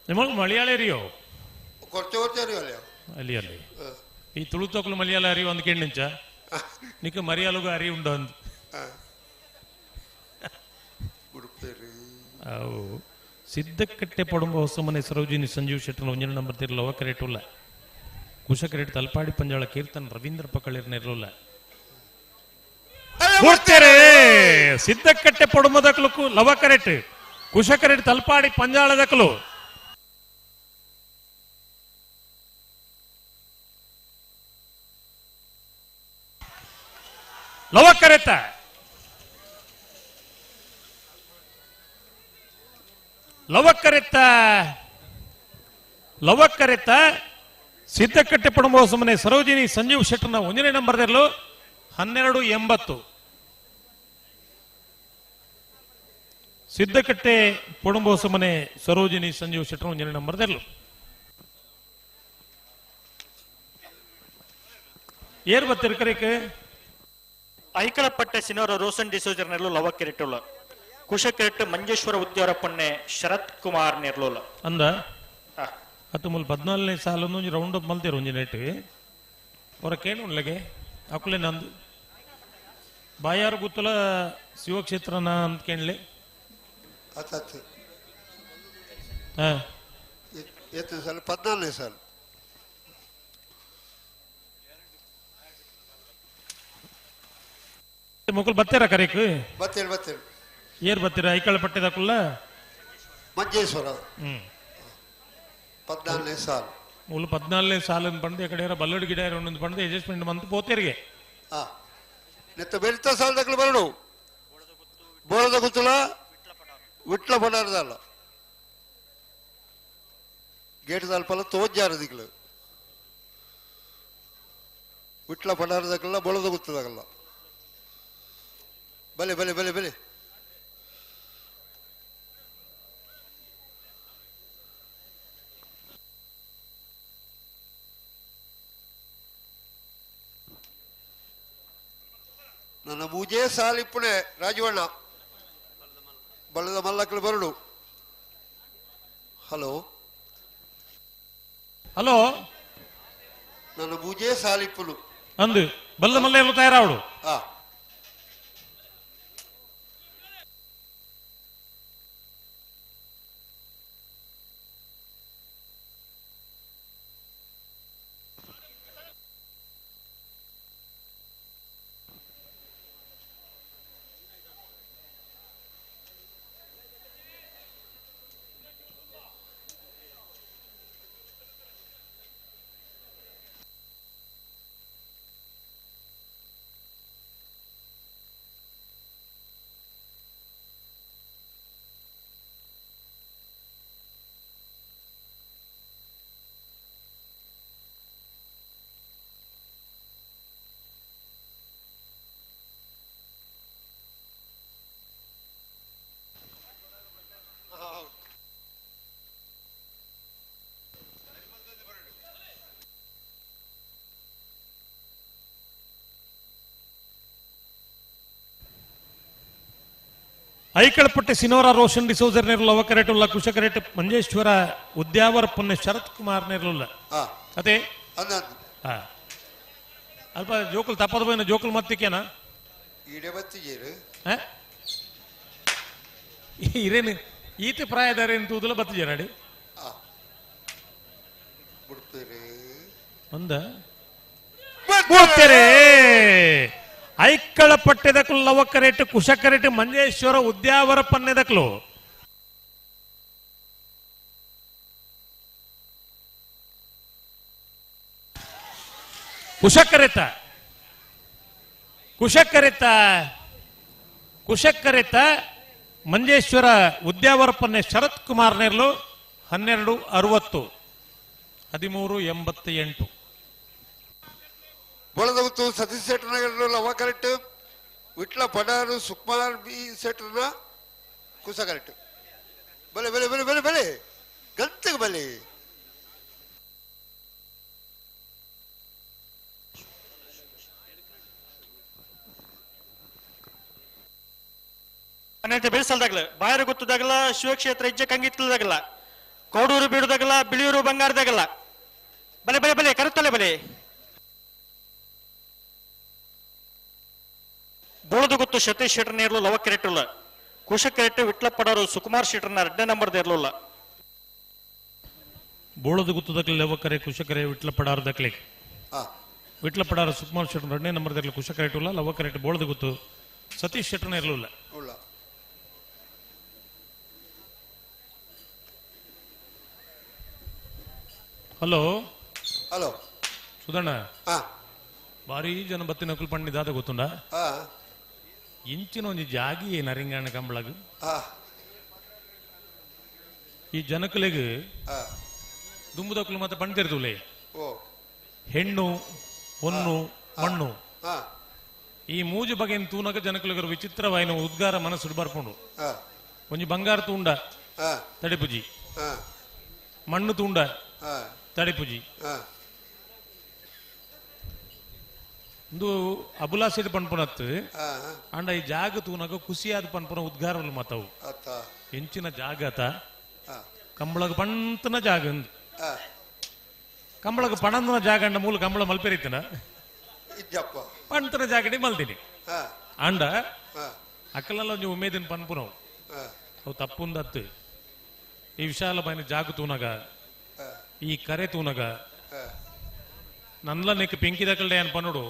നമ്മൾ മലയാളി അറിയോ? കുറച്ച് അറിയാലോ ಅಲ್ಲಿ ಅಲ್ಲಿ ಈ ತುಳುತೋಕಲು ಮಲಯಾಳ ಅರಿವು ಅಂದ್ ಕೇಳಿಂಚ ನಿಕ್ಕ ಮರಿಯಾಲಗೂ ಅರಿವು ಉಂಡು ಅಂದ್ ಅವು ಸಿದ್ದಕಟ್ಟೆ ಪಡುಂಬ ಹೊಸ ಮನೆ ಸರೋಜಿನಿ ಸಂಜೀವ್ ಶೆಟ್ಟರ್ ಒಂಜನ ನಂಬರ್ ತಿರ್ಲ ಅವ ಕರೆಕ್ಟ್ ಉಲ್ಲ ಕುಶ ಕರೆಕ್ಟ್ ತಲ್ಪಾಡಿ ಪಂಜಾಳ ಕೀರ್ತನ್ ರವೀಂದ್ರ ಪಕ್ಕಳಿರ್ ನೆರಲ್ಲ ಸಿದ್ದಕಟ್ಟೆ ಪಡುಂಬದಕ್ಕಲು ಲವ ಕರೆಕ್ಟ್ ಕುಶ ಕರೆಕ್ಟ್ ತಲ್ಪಾಡಿ ಪಂಜಾಳದಕ್ಕಲು ಲವಕ್ಕರೆತ್ತ ಸಿದ್ದಕಟ್ಟೆ ಪಡುಂಬ ಸುಮ್ಮನೆ ಸರೋಜಿನಿ ಸಂಜೀವ್ ಶೆಟ್ಟರ್ನ 1ನೇ ನಂಬರ್ದಲ್ಲೂ 1280 ಸಿದ್ದಕಟ್ಟೆ ಪಡುಂಬ ಸುಮ್ಮನೆ ಸರೋಜಿನಿ ಸಂಜೀವ್ ಶೆಟ್ಟರ್ 1ನೇ ನಂಬರ್ದಲ್ಲೂ ಏರ್ ಬತ್ತಿರ್ಕರಿಕೆ ಐಕಳಪಟ್ಟೆ ಸಿನೋರ ರೋಸನ್ ಡಿಸೋಜರ್ ನೆರಳು ಲವಕ್ಕಿರಿಟ್ಟುಳ್ಳ ಕುಶಕ್ಕಿರಿಟ್ಟು ಮಂಜೇಶ್ವರ ಉದ್ಯಾರಪ್ಪಣ್ಣೆ ಶರತ್ ಕುಮಾರ್ ನೆರಳು ಅಂದ 14ನೇ ಸಾಲನ್ನು ರೌಂಡ್ ಅಪ್ ಮಲ್ತೇರು ಒಂಜಿ ನೆಟ್ ಅವರ ಕೇಳುಂಡ್ಲೆಗೆ ಅಕ್ಕಲೆ ನಂದು ಬಾಯಾರು ಗುತ್ತಲ ಶಿವಕ್ಷೇತ್ರನ ಅಂತ ಕೇಳಲಿ ಎಷ್ಟು ಸಾಲ 14ನೇ ಸಾಲ ಮುಕುಲ್ ಬತ್ತೀರ ಕರೆಕ್ ಬತ್ತೇರು ಏರ್ ಬತ್ತೀರ ಐಕಳ ಪಟ್ಟೆದಕ್ಕಲ್ಲ ಮಂಜೇಶ್ವರ 14ನೇ ಸಾಲ ಮೂಲ 14ನೇ ಸಾಲ ಪಂಡು ಈ ಕಡೆ ಬಲ್ಲಡಿ ಗಿಡ ಪಂಡು ಅಡ್ಜಸ್ಟ್ಮೆಂಟ್ ಮಂತ್ ಪೋತೇರಿಗೆ ನೆತ್ತ ಬೆರಿತ ಸಾಲದಕ್ಕಲು ಬರಡು ಬೋಳದ ಗುತ್ತಲ ವಿಟ್ಲ ಪಡಾರದಲ್ಲ ಗೇಟ್ ದಲ್ಪಲ್ಲ ತೋಜಾರದಿಕ್ಲು ವಿಟ್ಲ ಪಡಾರದಕ್ಕಲ್ಲ ಬೋಳದ ಗುತ್ತದಾಗಲ್ಲ ಬಲೆ ಬಲೆ ಬಲೆ ಬಲೆ ನನ್ನ ಮೂಜೆ ಸಾಲಿಪ್ಪುಣೆ ರಾಜವಣ್ಣ ಬಳ್ಳದ ಮಲ್ಲಕ್ಕಲು ಬರಡು ಹಲೋ ಹಲೋ ನನ್ನ ಮೂಜೆ ಸಾಲಿಪ್ಪುನು ಅಂದು ಬಲ್ಲದ ಮಲ್ಲ ಎಲ್ಲ ತಯಾರಾವಡು ಐಕಳಪಟ್ಟೆ ಸಿನೋರ ರೋಷನ್ ಡಿಸೋಜರ್ ನೇರ್ಲು ಅವಕರೇಟುಲ್ಲ ಕುಶಕರೇಟ್ ಮಂಜೇಶ್ವರ ಉದ್ಯಾವರ ಪೊನ್ನೆ ಶರತ್ ಕುಮಾರ್ ನೇರ್ಲುಲ್ಲ ಅದೇ ಅಲ್ಪ ಜೋಕುಲ್ ತಪ್ಪದ పోయిన ಜೋಕುಲ್ ಮತ್ತಿಕೇನಾ ಈಡೆ ಬತ್ತಿಜೇರು ಇರೇನು ಈತ ಪ್ರಾಯದಾರೇನು ತೂದಲ ಬತ್ತಿಜೇರಾಡಿ ಬಿಡ್ತೀರಿ ಒಂದ ಬಿಡ್ತೀರಿ ಐಕ್ಕಳ ಪಟ್ಟೆದಕ್ಲು ಲವಕರೇಟ್ ಕುಶಕರೇಟ್ ಮಂಜೇಶ್ವರ ಉದ್ಯಾವರ ಪನ್ನೆದಕ್ಲು ಕುಶಕರೇತ ಕುಶಕರೇತ ಕುಶಕರೇತ ಮಂಜೇಶ್ವರ ಉದ್ಯಾವರ ಪನ್ನೆ ಶರತ್ ಕುಮಾರ್ ನೇರ್ಲು 1260 1388 ಬೊಳದವತ್ತು ಸತೀಶ್ ಶೆಟ್ಟರ್ನಗರ ಲವ ಕರೆಕ್ಟ್ ವಿಟ್ಲ ಪಡಾರು ಸುಕುಮಾರ್ ಬಿ ಶೆಟ್ಟರ್ನ ಕುಸ ಕರೆಕ್ಟ್ ಬಲೆ ಬಲೆ ಬಲೆ ಬಲೆ ಬಲೆ ಗಂತೆಗೆ ಬಲೆ ಅನೇಕ ಬೆಳೆಸಲ್ದಾಗಲ ಬಾಯರು ಗೊತ್ತದಾಗಲ ಶಿವಕ್ಷೇತ್ರ ಹೆಜ್ಜೆ ಕಂಗಿತ್ತದಾಗಲ ಕೋಡೂರು ಬೀಡುದಾಗಲ ಬಿಳಿಯೂರು ಬಂಗಾರದಾಗಲ ಬಲೆ ಬಲೆ ಬಲೆ ಕರುತ್ತಲೆ ಬಲೆ ಬೋಳದು ಗೊತ್ತು ಸತೀಶ್ ಶೆಟ್ಟರ್ ನೇರ್ಲು ಲವ ಕೆರೆಟ್ಟುಲ್ಲ ಕುಶ ಕೆರೆಟ್ಟು ವಿಟ್ಲ ಪಡಾರು ಸುಕುಮಾರ್ ಶೆಟ್ಟರ್ನ 2ನೇ ನಂಬರ್ ದೇರ್ಲುಲ್ಲ ಬೋಳದು ಗೊತ್ತದಕ್ಲೆ ಲವ ಕರೆ ಕುಶಕರೆ ವಿಟ್ಲ ಪಡಾರು ದಕ್ಲೆ ವಿಟ್ಲ ಪಡಾರು ಸುಕುಮಾರ್ ಶೆಟ್ಟರ್ 2ನೇ ನಂಬರ್ ದೇರ್ಲು ಕುಶ ಕೆರೆಟ್ಟುಲ್ಲ ಲವ ಕೆರೆಟ್ಟು ಬೋಳದು ಗೊತ್ತು ಸತೀಶ್ ಶೆಟ್ಟರ್ ನೇರ್ಲುಲ್ಲ ಹಲೋ ಹಲೋ ಸುಧಣ್ಣ ಭಾರಿ ಜನ ಬತ್ತಿನ ನಕಲು ಪಂಡಿದಾದ ಗೊತ್ತುಂಡ ಇಂಚಿನ ಒಂಜಿ ಜಾಗಿ ನರಿಂಗಾಣ ಕಂಬಳಗ ಈ ಜನಕಲೆಗ್ ದುಂಬುದಕ್ಕಲು ಮತ್ತೆ ಪಂಡಿತಿರ್ತುಲೆ ಹೆಣ್ಣು ಹೊನ್ನು ಮಣ್ಣು ಈ ಮೂಜು ಬಗೆನ್ ತೂನಗ ಜನಕಲೆಗರು ವಿಚಿತ್ರವಾಯಿನ ಉದ್ಗಾರ ಮನಸ್ಸು ಬರ್ಕೊಂಡು ಒಂಜಿ ಬಂಗಾರ ತೂಂಡ ತಡೆಪುಜಿ ಮಣ್ಣು ತೂಂಡ ತಡೆಪುಜಿ ಒಂದು ಅಬುಲಾಸಿದ ಪನ್ಪುನತ್ತು ಅಂಡ ಈ ಜಾಗ ತೂನಗ ಖುಷಿಯಾದ ಪನ್ಪುನ ಉದ್ಗಾರಗಳು ಮಾತಾವು ಹೆಂಚಿನ ಜಾಗತ ಕಂಬಳಗ ಪಂತನ ಜಾಗ ಕಂಬಳಗ ಪಣಂದನ ಜಾಗ ಅಂಡ ಮೂಲ ಕಂಬಳ ಮಲ್ಪೆರಿತನ ಪಂತನ ಜಾಗಡಿ ಮಲ್ತೀನಿ ಅಂಡ ಅಕ್ಕಲೆಲ್ಲ ಒಂಜಿ ಉಮೇದಿನ ಪನ್ಪುನವು ಅವು ತಪ್ಪುಂದತ್ತು ಈ ವಿಶಾಲమైన ಜಾಗ ತೂನಗ ಈ ಕರೆ ತೂನಗ ನನ್ಲ ನೆಕ್ ಪೆಂಕಿದಕಲ್ಡೆ ಅನ್ ಪನ್ನುಡು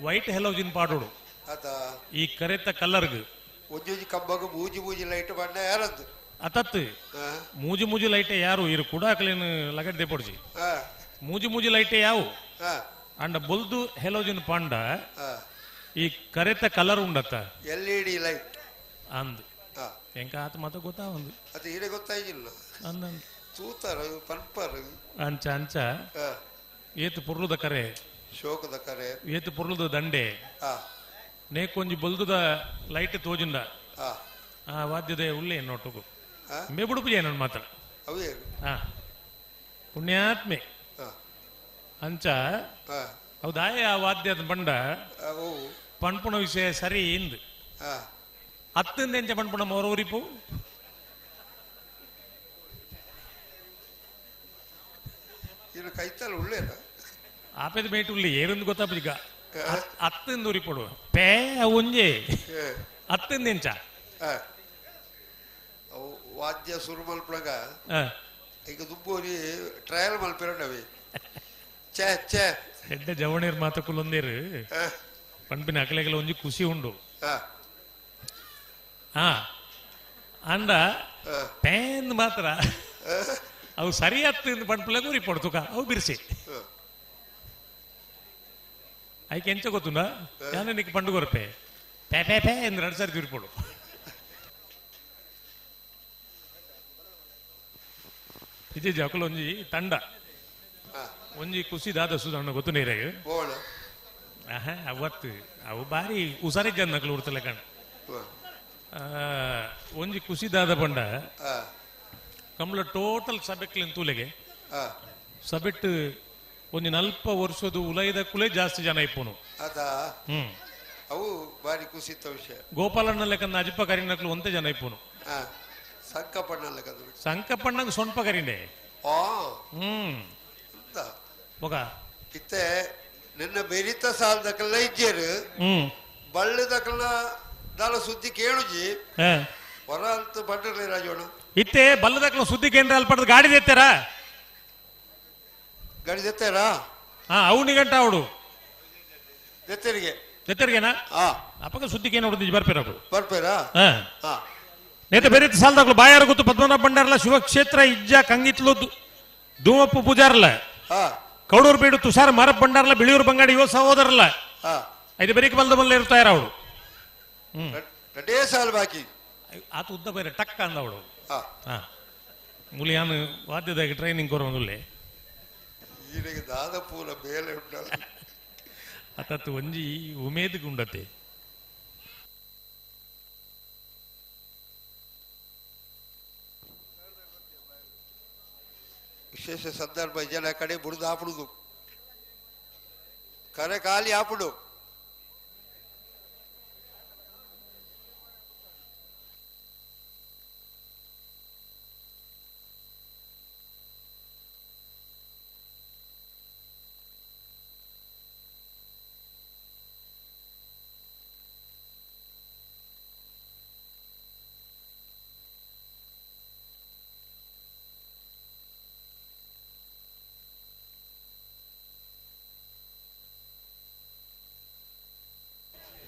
ವೈಟ್ ಹೆಲೋಜಿನ್ ಪಾಡೋಡು ಈ ಕರೆತ ಕಲ್ಲರ್ಗ್ ಒಂಜಿ ಕಂಬಗ ಮೂಜಿ ಮೂಜಿ ಲೈಟ್ ಬಣ್ಣ ಯಾರದ್ದು ಅತತ್ ಮೂಜಿ ಮೂಜಿ ಲೈಟೆ ಯಾರು ಇರು ಕೂಡ ಅಕಲೇನು ಲಗಡ್ ದೇಪೊಡ್ಜಿ ಮೂಜಿ ಮೂಜಿ ಲೈಟೆ ಯಾವು ಅಂಡ ಬೊಲ್ದು ಹೆಲೋಜಿನ್ ಪಾಂಡ ಈ ಕರೆತ ಕಲರ್ ಉಂಡತ್ತ LED ಲೈಟ್ ಅಂದ್ ಎಂಕ ಆತ ಮಾತ ಗೊತ್ತಾ ಒಂದು ಅದು ಈಡೆ ಗೊತ್ತಾಗಿಲ್ಲ ಅಂದ್ ತೂತಾರ ಪನ್ಪರ್ ಅಂಚ ಅಂಚ ಏತು ಪುರ್ಲುದ ಕರೆ ಶೋಕದ ಕರೆ ಏತು ಪುರ್ಲುದ ದಂಡೆ ನೇಕೊಂಜಿ ಬೊಲ್ದುದ ಲೈಟ್ ತೋಜಿಂದ ಆ ವಾದ್ಯದ ಉಳ್ಳೆ ನೋಟುಗು ಮೇಬುಡುಪುಜೆ ನನ್ನ ಮಾತ್ರ ಪುಣ್ಯಾತ್ಮೆ ಅಂಚ ಹೌದಾಯ ಆ ವಾದ್ಯದ ಬಂಡ ಪಣ್ಪುಣ ವಿಷಯ ಸರಿ ಇಂದು ಹತ್ತಿಂದ ಎಂಚ ಪಣ್ಪುಣ ಮೋರೂರಿಪು ಕೈತಲ್ ಉಳ್ಳೇನ ಆಪೇದ ಮೇಟು ಉಳ್ಳಿ ಏರೊಂದು ಗೊತ್ತಾಪ ಈಗ ಹತ್ತಿಂದ ಉರಿಪಡು ಪೇ ಒಂಜೆ ಹತ್ತಿಂದ ಎಂಚ ವಾದ್ಯ ಸುರು ಮಲ್ಪಳಗ ಈಗ ದುಬ್ಬೂರಿ ಟ್ರಯಲ್ ಮಲ್ಪಿರಣ್ಣವಿ ಛೇ ಛೇ ಹೆಡ್ಡ ಜವಣೀರ್ ಮಾತಕ್ಕುಲೊಂದೇರು ಪಂಪಿನ ಅಕಲೆಗಳ ಒಂಜಿ ಖುಷಿ ಉಂಡು ಅಂಡ ಪೇನ್ ಮಾತ್ರ ಅವು ಸರಿ ಹತ್ತಿಂದ ಪಂಪಲೆಗೂ ರಿಪೋರ್ಟ್ ಅವು ಬಿರ್ಸಿ ಐಕೆ ಎಂಚ ಗೊತ್ತುಂಡ ಯಾನೆ Nick Pandu ಗೊರಪೆ pay pay pay ಎಂದು 2 ಸಾರಿ ತಿರುಪೋಡು ಇದೇ ಜಕಲ್ ಒಂಜಿ ತಂಡ ಒಂಜಿ ಖುಷಿ ದಾದ ಸುಧಾರಣ ಗೊತ್ತು ನೀರಾಗ ಅವತ್ತು ಅವು ಬಾರಿ ಉಸಾರಿ ಜನ್ನಕಲು ಉಡ್ತಲೆ ಕಣ ಒಂಜಿ ಖುಷಿ ದಾದ ಪಂಡ ಕಂಬಳ ಟೋಟಲ್ ಸಭೆಕ್ಲಿನ ತೂಲೆಗೆ ಸಭೆಟ್ ಒಂಜಿ 40 ವರ್ಷದ ಉಲೈದ ಕುಲೆ ಜಾಸ್ತಿ ಜನ ಇಪ್ಪುನು ಅವು ಬಾರಿ ಕುಸಿತ ವಿಷಯ. ಗೋಪಾಲಣ್ಣ ಲೆಕ್ಕನ ಅಜಿಪ್ಪ ಕರಿನಕ್ಲು ಒಂದೇ ಜನ ಇಪ್ಪುನು. ಸಂಕಪಣ್ಣ ಲೆಕ್ಕದ ಸಂಕಪಣ್ಣಂಗ ಸೊಂಪ ಕರಿಂಡೆ. ಒಗ ಇತ್ತೆ ನಿನ್ನ ಬೆರಿತ ಸಾಲದಕ್ಕಲ್ಲ ಇಜ್ಜೇರು ಬಳ್ಳದಕ್ಕಲ್ಲ ದಾಲ ಸುದ್ದಿ ಕೇಳುಜಿ ಹೊರ ಅಂತ ಬಂದಿರಲಿ ರಾಜೋಣ. ಇತ್ತೆ ಬಲ್ಲದಕ್ಕಲ ಸುದ್ದಿ ಕೇಂದ್ರ ಅಲ್ಲಿ ಪಡೆದು ಗಾಡಿ ತೆತ್ತಾರ ಗಾಡಿ ತೆತ್ತಾರಾ? ಅವನಿಗಂಟ ಅವಡು ತೆತ್ತರಿಗೆ ತೆತ್ತರಿಗೆನಾ ಅಪ್ಪಗ ಸುದ್ದಿಗೆ ಏನು ಹೊಡೆದು ಬರ್ಪೇರದು ಬರ್ಪೇರಾ? ನೇತ ಬೆರಿತ ಸಾಲದಾಗ್ಲು ಬಾಯಾರ ಗೊತ್ತು ಪದ್ಮನಾಭ ಭಂಡಾರಲ್ಲ ಶಿವಕ್ಷೇತ್ರ ಇಜ್ಜ ಕಂಗಿತ್ಲು ಧೂಮಪ್ಪ ಪೂಜಾರಲ್ಲ ಕೌಡೂರು ಬೀಡು ತುಷಾರ ಮಾರಪ್ಪ ಭಂಡಾರಲ್ಲ ಬಿಳಿಯೂರು ಬಂಗಾಡಿ ಯುವ ಸಹೋದರಲ್ಲ ಐದು ಬೆರಿಕೆ ಬಲ್ದ ಬಲ್ಲ ಇರ್ತಾರ ಅವಳು. ರಡೇ ಸಾಲ ಬಾಕಿ ಆತ ಉದ್ದ ಬೇರೆ ಟಕ್ಕ ಅಂದ ಅವಳು. ಮುಲಿಯಾನು ವಾದ್ಯದಾಗ ಟ್ರೈನಿಂಗ್ ಕೊರೋನುಲ್ಲೆ ಈಗ ದಾದಪೂರ ಬೇಲೆ ಉಂಟಲ್ಲ ಅತತ್ತು ಒಂಜಿ ಉಮೇದಿಗೆ ಉಂಡತೆ. ವಿಶೇಷ ಸಂದರ್ಭ ಜನ ಕಡೆ ಬುಡ್ದು ಹಾಪುಡುದು ಕರೆ ಖಾಲಿ ಹಾಪುಡು.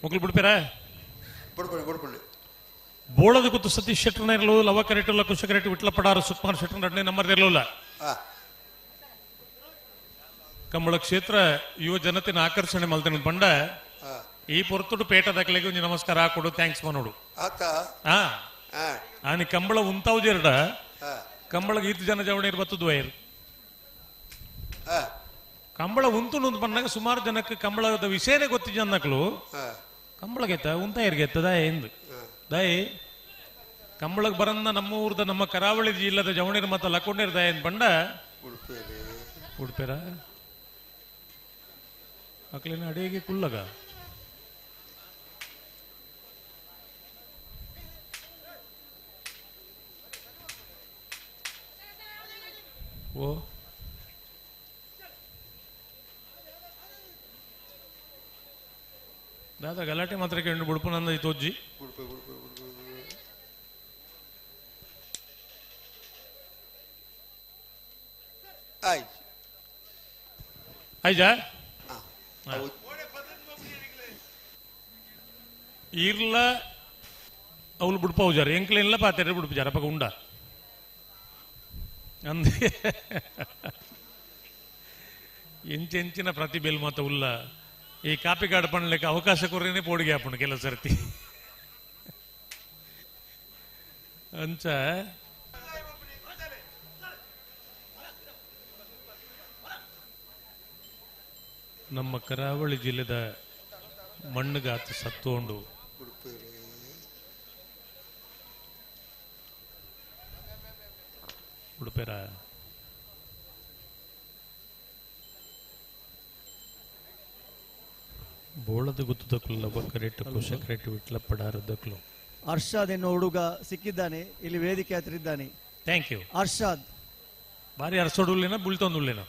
ಮುಗ್ಲು ಬಿಡ್ಪೇರ ಬಿಡ್ಬಿಡಿ. ಬೋಳದ ಗೊತ್ತು ಸತೀಶ್ ಶೆಟ್ಟರ್ನ ಇರಲು ಲವ ಕರೆಕ್ಟಲ್ಲ ಕುಶ ಕರೆಕ್ಟ್ ವಿಟ್ಲ ಪಡಾರು ಸುಕುಮಾರ್ ಶೆಟ್ಟರ್ ಎರಡನೇ ನಂಬರ್ ಇರಲಿಲ್ಲ. ಕಂಬಳ ಕ್ಷೇತ್ರ ಯುವ ಜನತೆನ ಆಕರ್ಷಣೆ ಮಲ್ತನ ಬಂಡ ಈ ಪೊರ್ತುಡು ಪೇಟ ದಾಖಲೆಗೆ ಒಂದು ನಮಸ್ಕಾರ ಹಾಕೊಡು ಥ್ಯಾಂಕ್ಸ್ ಮಾಡೋಡು. ಆನಿ ಕಂಬಳ ಉಂತಾವು ಜೆರಡ ಕಂಬಳಗೆ 5 ಜನ ಜವಣಿ ಬತ್ತದು ವೈರ್ ಕಂಬಳ ಉಂತು ಬಂದಾಗ ಸುಮಾರು ಜನಕ್ಕೆ ಕಂಬಳದ ವಿಷಯನೇ ಗೊತ್ತಿದ್ದ ಅನ್ನಕ್ಲು ಕಂಬಳಗೆತ್ತ ಉಂತ ಇರ್ಗೆತ್ತ ದಾಯ ಎಂದು ದಾಯಿ ಕಂಬಳಗ್ ಬರಂದ ನಮ್ಮ ಊರ್ದ ನಮ್ಮ ಕರಾವಳಿ ಜಿಲ್ಲದ ಜವಣಿರ್ ಮತ್ತ ಲಕ್ಕೊಂಡಿರ್ ದಾಯ ಎಂದು ಬಂಡ ಉಡ್ಪೇರ ಅಕ್ಲಿನ ಅಡಿಗೆ ಕುಲ್ಲಗ ಓ ದಾದಾ ಗಲಾಟೆ ಮಾತ್ರ ಕೇಳಿ ಬಿಡ್ಪು ನಂದ ತೋಜ್ಜಿ ಆಯ್ಜಾ ಇರ್ಲ ಅವಳು ಬಿಡ್ಪ ಜಾರ ಎಂಕ್ಲೆಲ್ಲ ಪಾತ್ರೆ ಬಿಡ್ಪು ಜಾರ ಪಕ್ಕ ಉಂಡ ಅಂದೆ ಎಂಚೆಂಚಿನ ಪ್ರತಿಭೆಲ್ ಮಾತ ಉಲ್ಲ ಈ ಕಾಪಿ ಕಾರ್ಡ್ ಪಣ್ಲಿಕ್ಕೆ ಅವಕಾಶ ಕೊರೇನೆ ಪೋಡಿಗೆ ಹಾಪುಂಡು ಕೆಲವು ಸರ್ತಿ ಅಂಚ ನಮ್ಮ ಕರಾವಳಿ ಜಿಲ್ಲೆದ ಮಣ್ಣುಗಾತ ಸತ್ತೋಂಡು ಉಡುಪೇರ ಬೋಳದ ಗುತ್ತದಕ್ಲು ಲವ ಕರೆಕ್ಟ್ ಕುಶ ಕರೆಕ್ಟ್ ವಿಟ್ಲ ಪಡಾರದಕ್ಲು ಅರ್ಷಾದ್ ಎನ್ನುವ ಹುಡುಗ ಸಿಕ್ಕಿದ್ದಾನೆ, ಇಲ್ಲಿ ವೇದಿಕೆ ಹತ್ರ ಇದ್ದಾನೆ. Thank you. ಅರ್ಷಾದ್ ಬಾರಿ ಅರ್ಸೋಡುಲ್ಲೇನ ಬುಳ್ತೊಂದುಲ್ಲೇನ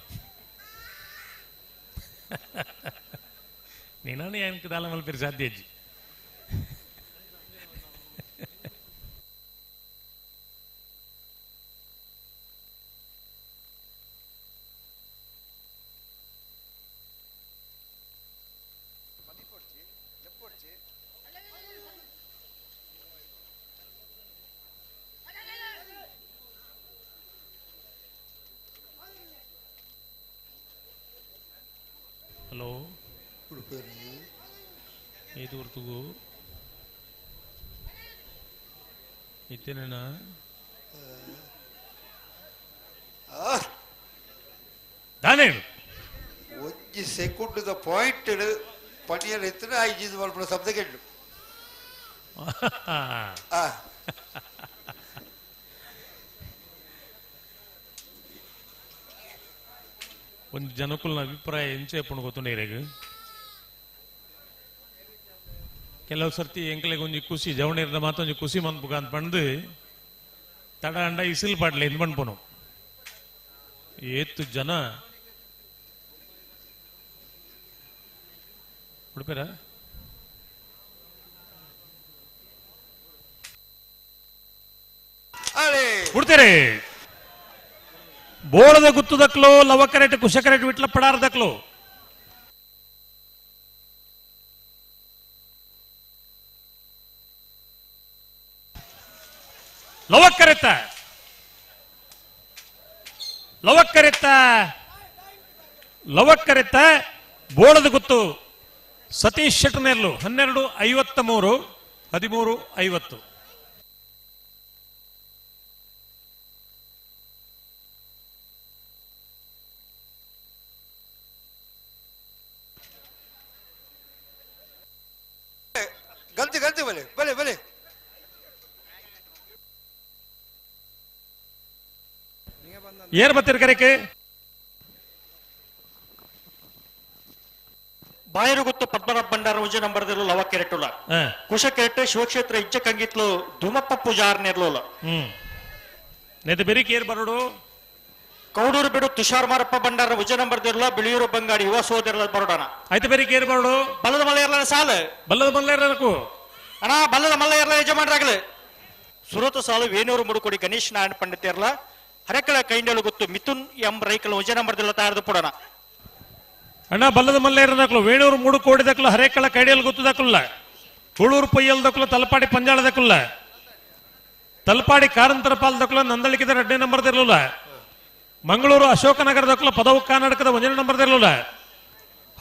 ನೀನಾನು ಏನಕ್ಕೆ ದಾಲ ಮಲ್ಪೇರಿ ಸಾಧ್ಯ ಅಜ್ಜಿ. ಹಲೋ ಏದು ಹೊರ್ತುಗು ಇತ್ತೇನೇನ ದಾನೇನು ಒಂಜಿ ಸೆಕೆಂಡ್ ಪಾಯಿಂಟ್ ಪಣಿಯರ್ ಎತ್ತಿನ 5 ಮಲ್ಪಡ ಶಬ್ದ ಕೇಳು ಒಂದು ಜನಕ್ಕುಲ್ನ ಅಭಿಪ್ರಾಯ ಎಂಚೆ ಪುಣ ಗೊತ್ತುಂಡ ಇರೇಗ ಕೆಲವು ಸರ್ತಿ ಎಂಕಲೆಗೆ ಒಂಜಿ ಖುಷಿ ಜವಣಿರ್ದ ಮಾತೊಂಜಿ ಖುಷಿ ಮನ್ಪುಗ ಅಂತ ಬಂದು ತಡ ಅಂಡ ಇಸಿಲ್ ಪಾಡ್ಲೆ ಇಂದ್ ಬಂದ್ಪನು ಏತ್ತು ಜನ ಉಡುಪೇರ ಉಡ್ತೇರೆ ಬೋಳದ ಗುತ್ತುದಕ್ಲು ಲವಕರೆಟ್ ಕುಶಕರೆಟ್ ವಿಟ್ಲ ಪಡಾರ್ದಕ್ಲು ಲವಕ್ಕರೆತ್ತ ಲವಕ್ಕರೆತ್ತ ಲವಕ್ಕರೆತ್ತ ಬೋಳದ ಗುತ್ತು ಸತೀಶ್ ಶೆಟ್ಟನೇರ್ಲು 12:53 13:50 ಗಲ್ತಿ ಗಲ್ತಿ ಬಲೆ ಬಲೆ ಬಲೆ ಏರ್ ಬತ್ತಿರ ಕರೆಕೆ ಬಾಯರು ಗೊತ್ತು ಪದ್ಮನಾಭ ಭಂಡಾರ ಉಜ ನಂಬರ್ದಿಲ್ಲ ಲವ ಕೆರೆಟುಲ ಕುಶ ಕೆರೆಟ್ ಶಿವಕ್ಷೇತ್ರ ಇಜ್ಜ ಕಂಗಿತ್ಲು ಧೂಮಪ್ಪ ಪೂಜಾರ್ ನೆರ್ಲೋಲ ನೆದ ಬೆರಿಕೆ ಏರ್ ಬರೋಡು ಕೌಡೂರು ಬಿಡು ತುಷಾರ್ ಮಾರಪ್ಪ ಭಂಡಾರ ಉಜ ನಂಬರ್ದಿಲ್ಲ ಬಿಳಿಯೂರು ಬಂಗಾಡಿ ಯುವ ಸೋದರ ಬರೋಡಣ ಆಯ್ತು ಬೆರಿಕೆ ಏರ್ ಬರೋಡು ಬಲ್ಲದ ಮಲ್ಲ ಇರ್ಲ ಸಾಲ ಬಲ್ಲದ ಮಲ್ಲ ಇರಬೇಕು ಅಣ್ಣ ಬಲ್ಲದ ಮಲ್ಲ ಇರ್ಲ ಯಜಮಾನ್ರಾಗ್ಲಿ ಸುರತ ಸಾಲು ವೇಣೂರು ಮುಡುಕೊಡಿ ಗಣೇಶ್ ನಾರಾಯಣ ಪಂಡಿತ ಇರ್ಲ ಹರಕಳ ಕೈಂಡಲು ಗೊತ್ತು ಮಿಥುನ್ ಎಂ ರೈಕಲ್ ಉಜ ನಂಬರ್ದಿಲ್ಲ ತಯಾರದು ಪುಡಣ ಅಣ್ಣ ಬಲ್ಲದ ಮಲ್ಲೇರದಕ್ಲು ವೇಣೂರು ಮೂಡು ಕೋಡಿದಕ್ಲು ಹರೇಕಳ ಕೈಡಿಯಲ್ಲಿ ಗೊತ್ತದಕ್ಕಲ್ಲ ಕುಳೂರು ಪೊಯ್ಯಲ್ದಕ್ಲು ತಲಪಾಡಿ ಪಂಜಾಳದಕ್ಕಲ್ಲ ತಲಪಾಡಿ ಕಾರಂತರ ಪಾಲ್ದಕ್ಲು ನಂದಳಿಕಿದ 2ನೇ ನಂಬರ್ದಿರಲಿಲ್ಲ ಮಂಗಳೂರು ಅಶೋಕನಗರದಕ್ಲು ಪದವು ಕರ್ನಾಟಕದ 1ನೇ ನಂಬರ್ದಿರಲಿಲ್ಲ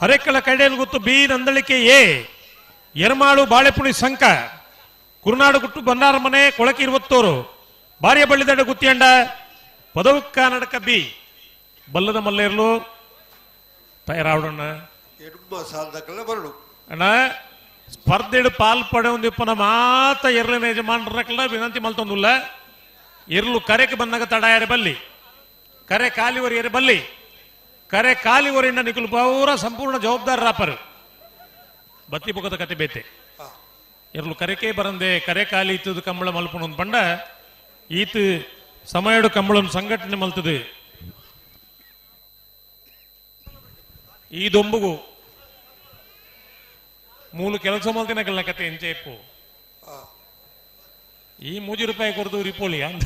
ಹರೇಕಳ ಕೈಡಿಯಲ್ಲಿ ಗೊತ್ತು ಬಿ ನಂದಳಿಕೆ ಎ ಎರ್ಮಾಳು ಬಾಳೆಪುಣಿ ಸಂಕ ಕುರುನಾಡು ಗುಟ್ಟು ಬಂಡಾರ ಮನೆ ಕೊಳಕಿ 20 ಬಾರಿಯ ಬಳ್ಳಿದಡ್ಡ ಗುತ್ತಿಯಂಡ ಪದವು ಕರ್ನಾಟಕ ಬಿ ಬಲ್ಲದ ಮಲ್ಲೇರ್ಲು ತಯಾರಾವಡಣ್ಣ ಬರಡು ಅಣ್ಣ ಸ್ಪರ್ಧೆಡು ಪಾಲ್ಪಡೆ ಒಂದಿಪ್ಪನ ಮಾತ ಎರ್ಲಿನ ಯಜಮಾನರಕ್ಲ ವಿನಂತಿ ಮಲ್ತೊಂದುಲ್ಲ ಇರ್ಲು ಕರೆಗೆ ಬಂದಾಗ ತಡಾಯರೆ ಬಲ್ಲಿ ಕರೆ ಕಾಲಿವರಿ ಎರೆ ಬಲ್ಲಿ ಕರೆ ಕಾಲಿವರಿನ ನಿಕುಲು ಪೂರ ಸಂಪೂರ್ಣ ಜವಾಬ್ದಾರ ರಾಪರು ಬತ್ತಿ ಬುಗದ ಕತೆ ಬೇತೆ ಇರ್ಲು ಕರೆಕೆ ಬರಂದೆ ಕರೆ ಕಾಲಿ ಇತ್ತದು ಕಂಬಳ ಮಲ್ಪಣ ಪಂಡ ಈತು ಸಮಯಡು ಕಂಬಳ ಸಂಘಟನೆ ಮಲ್ತದೆ ಈ ದೊಂಬುಗು ಮೂಲು ಕೆಲಸ ಮಲ್ತಿನ ಕಲ್ಲ ಕತೆ ಎಂಚೆ ಇಪ್ಪು ಈ ₹3 ಕೊರದು ರಿಪೋಲಿ ಅಂತ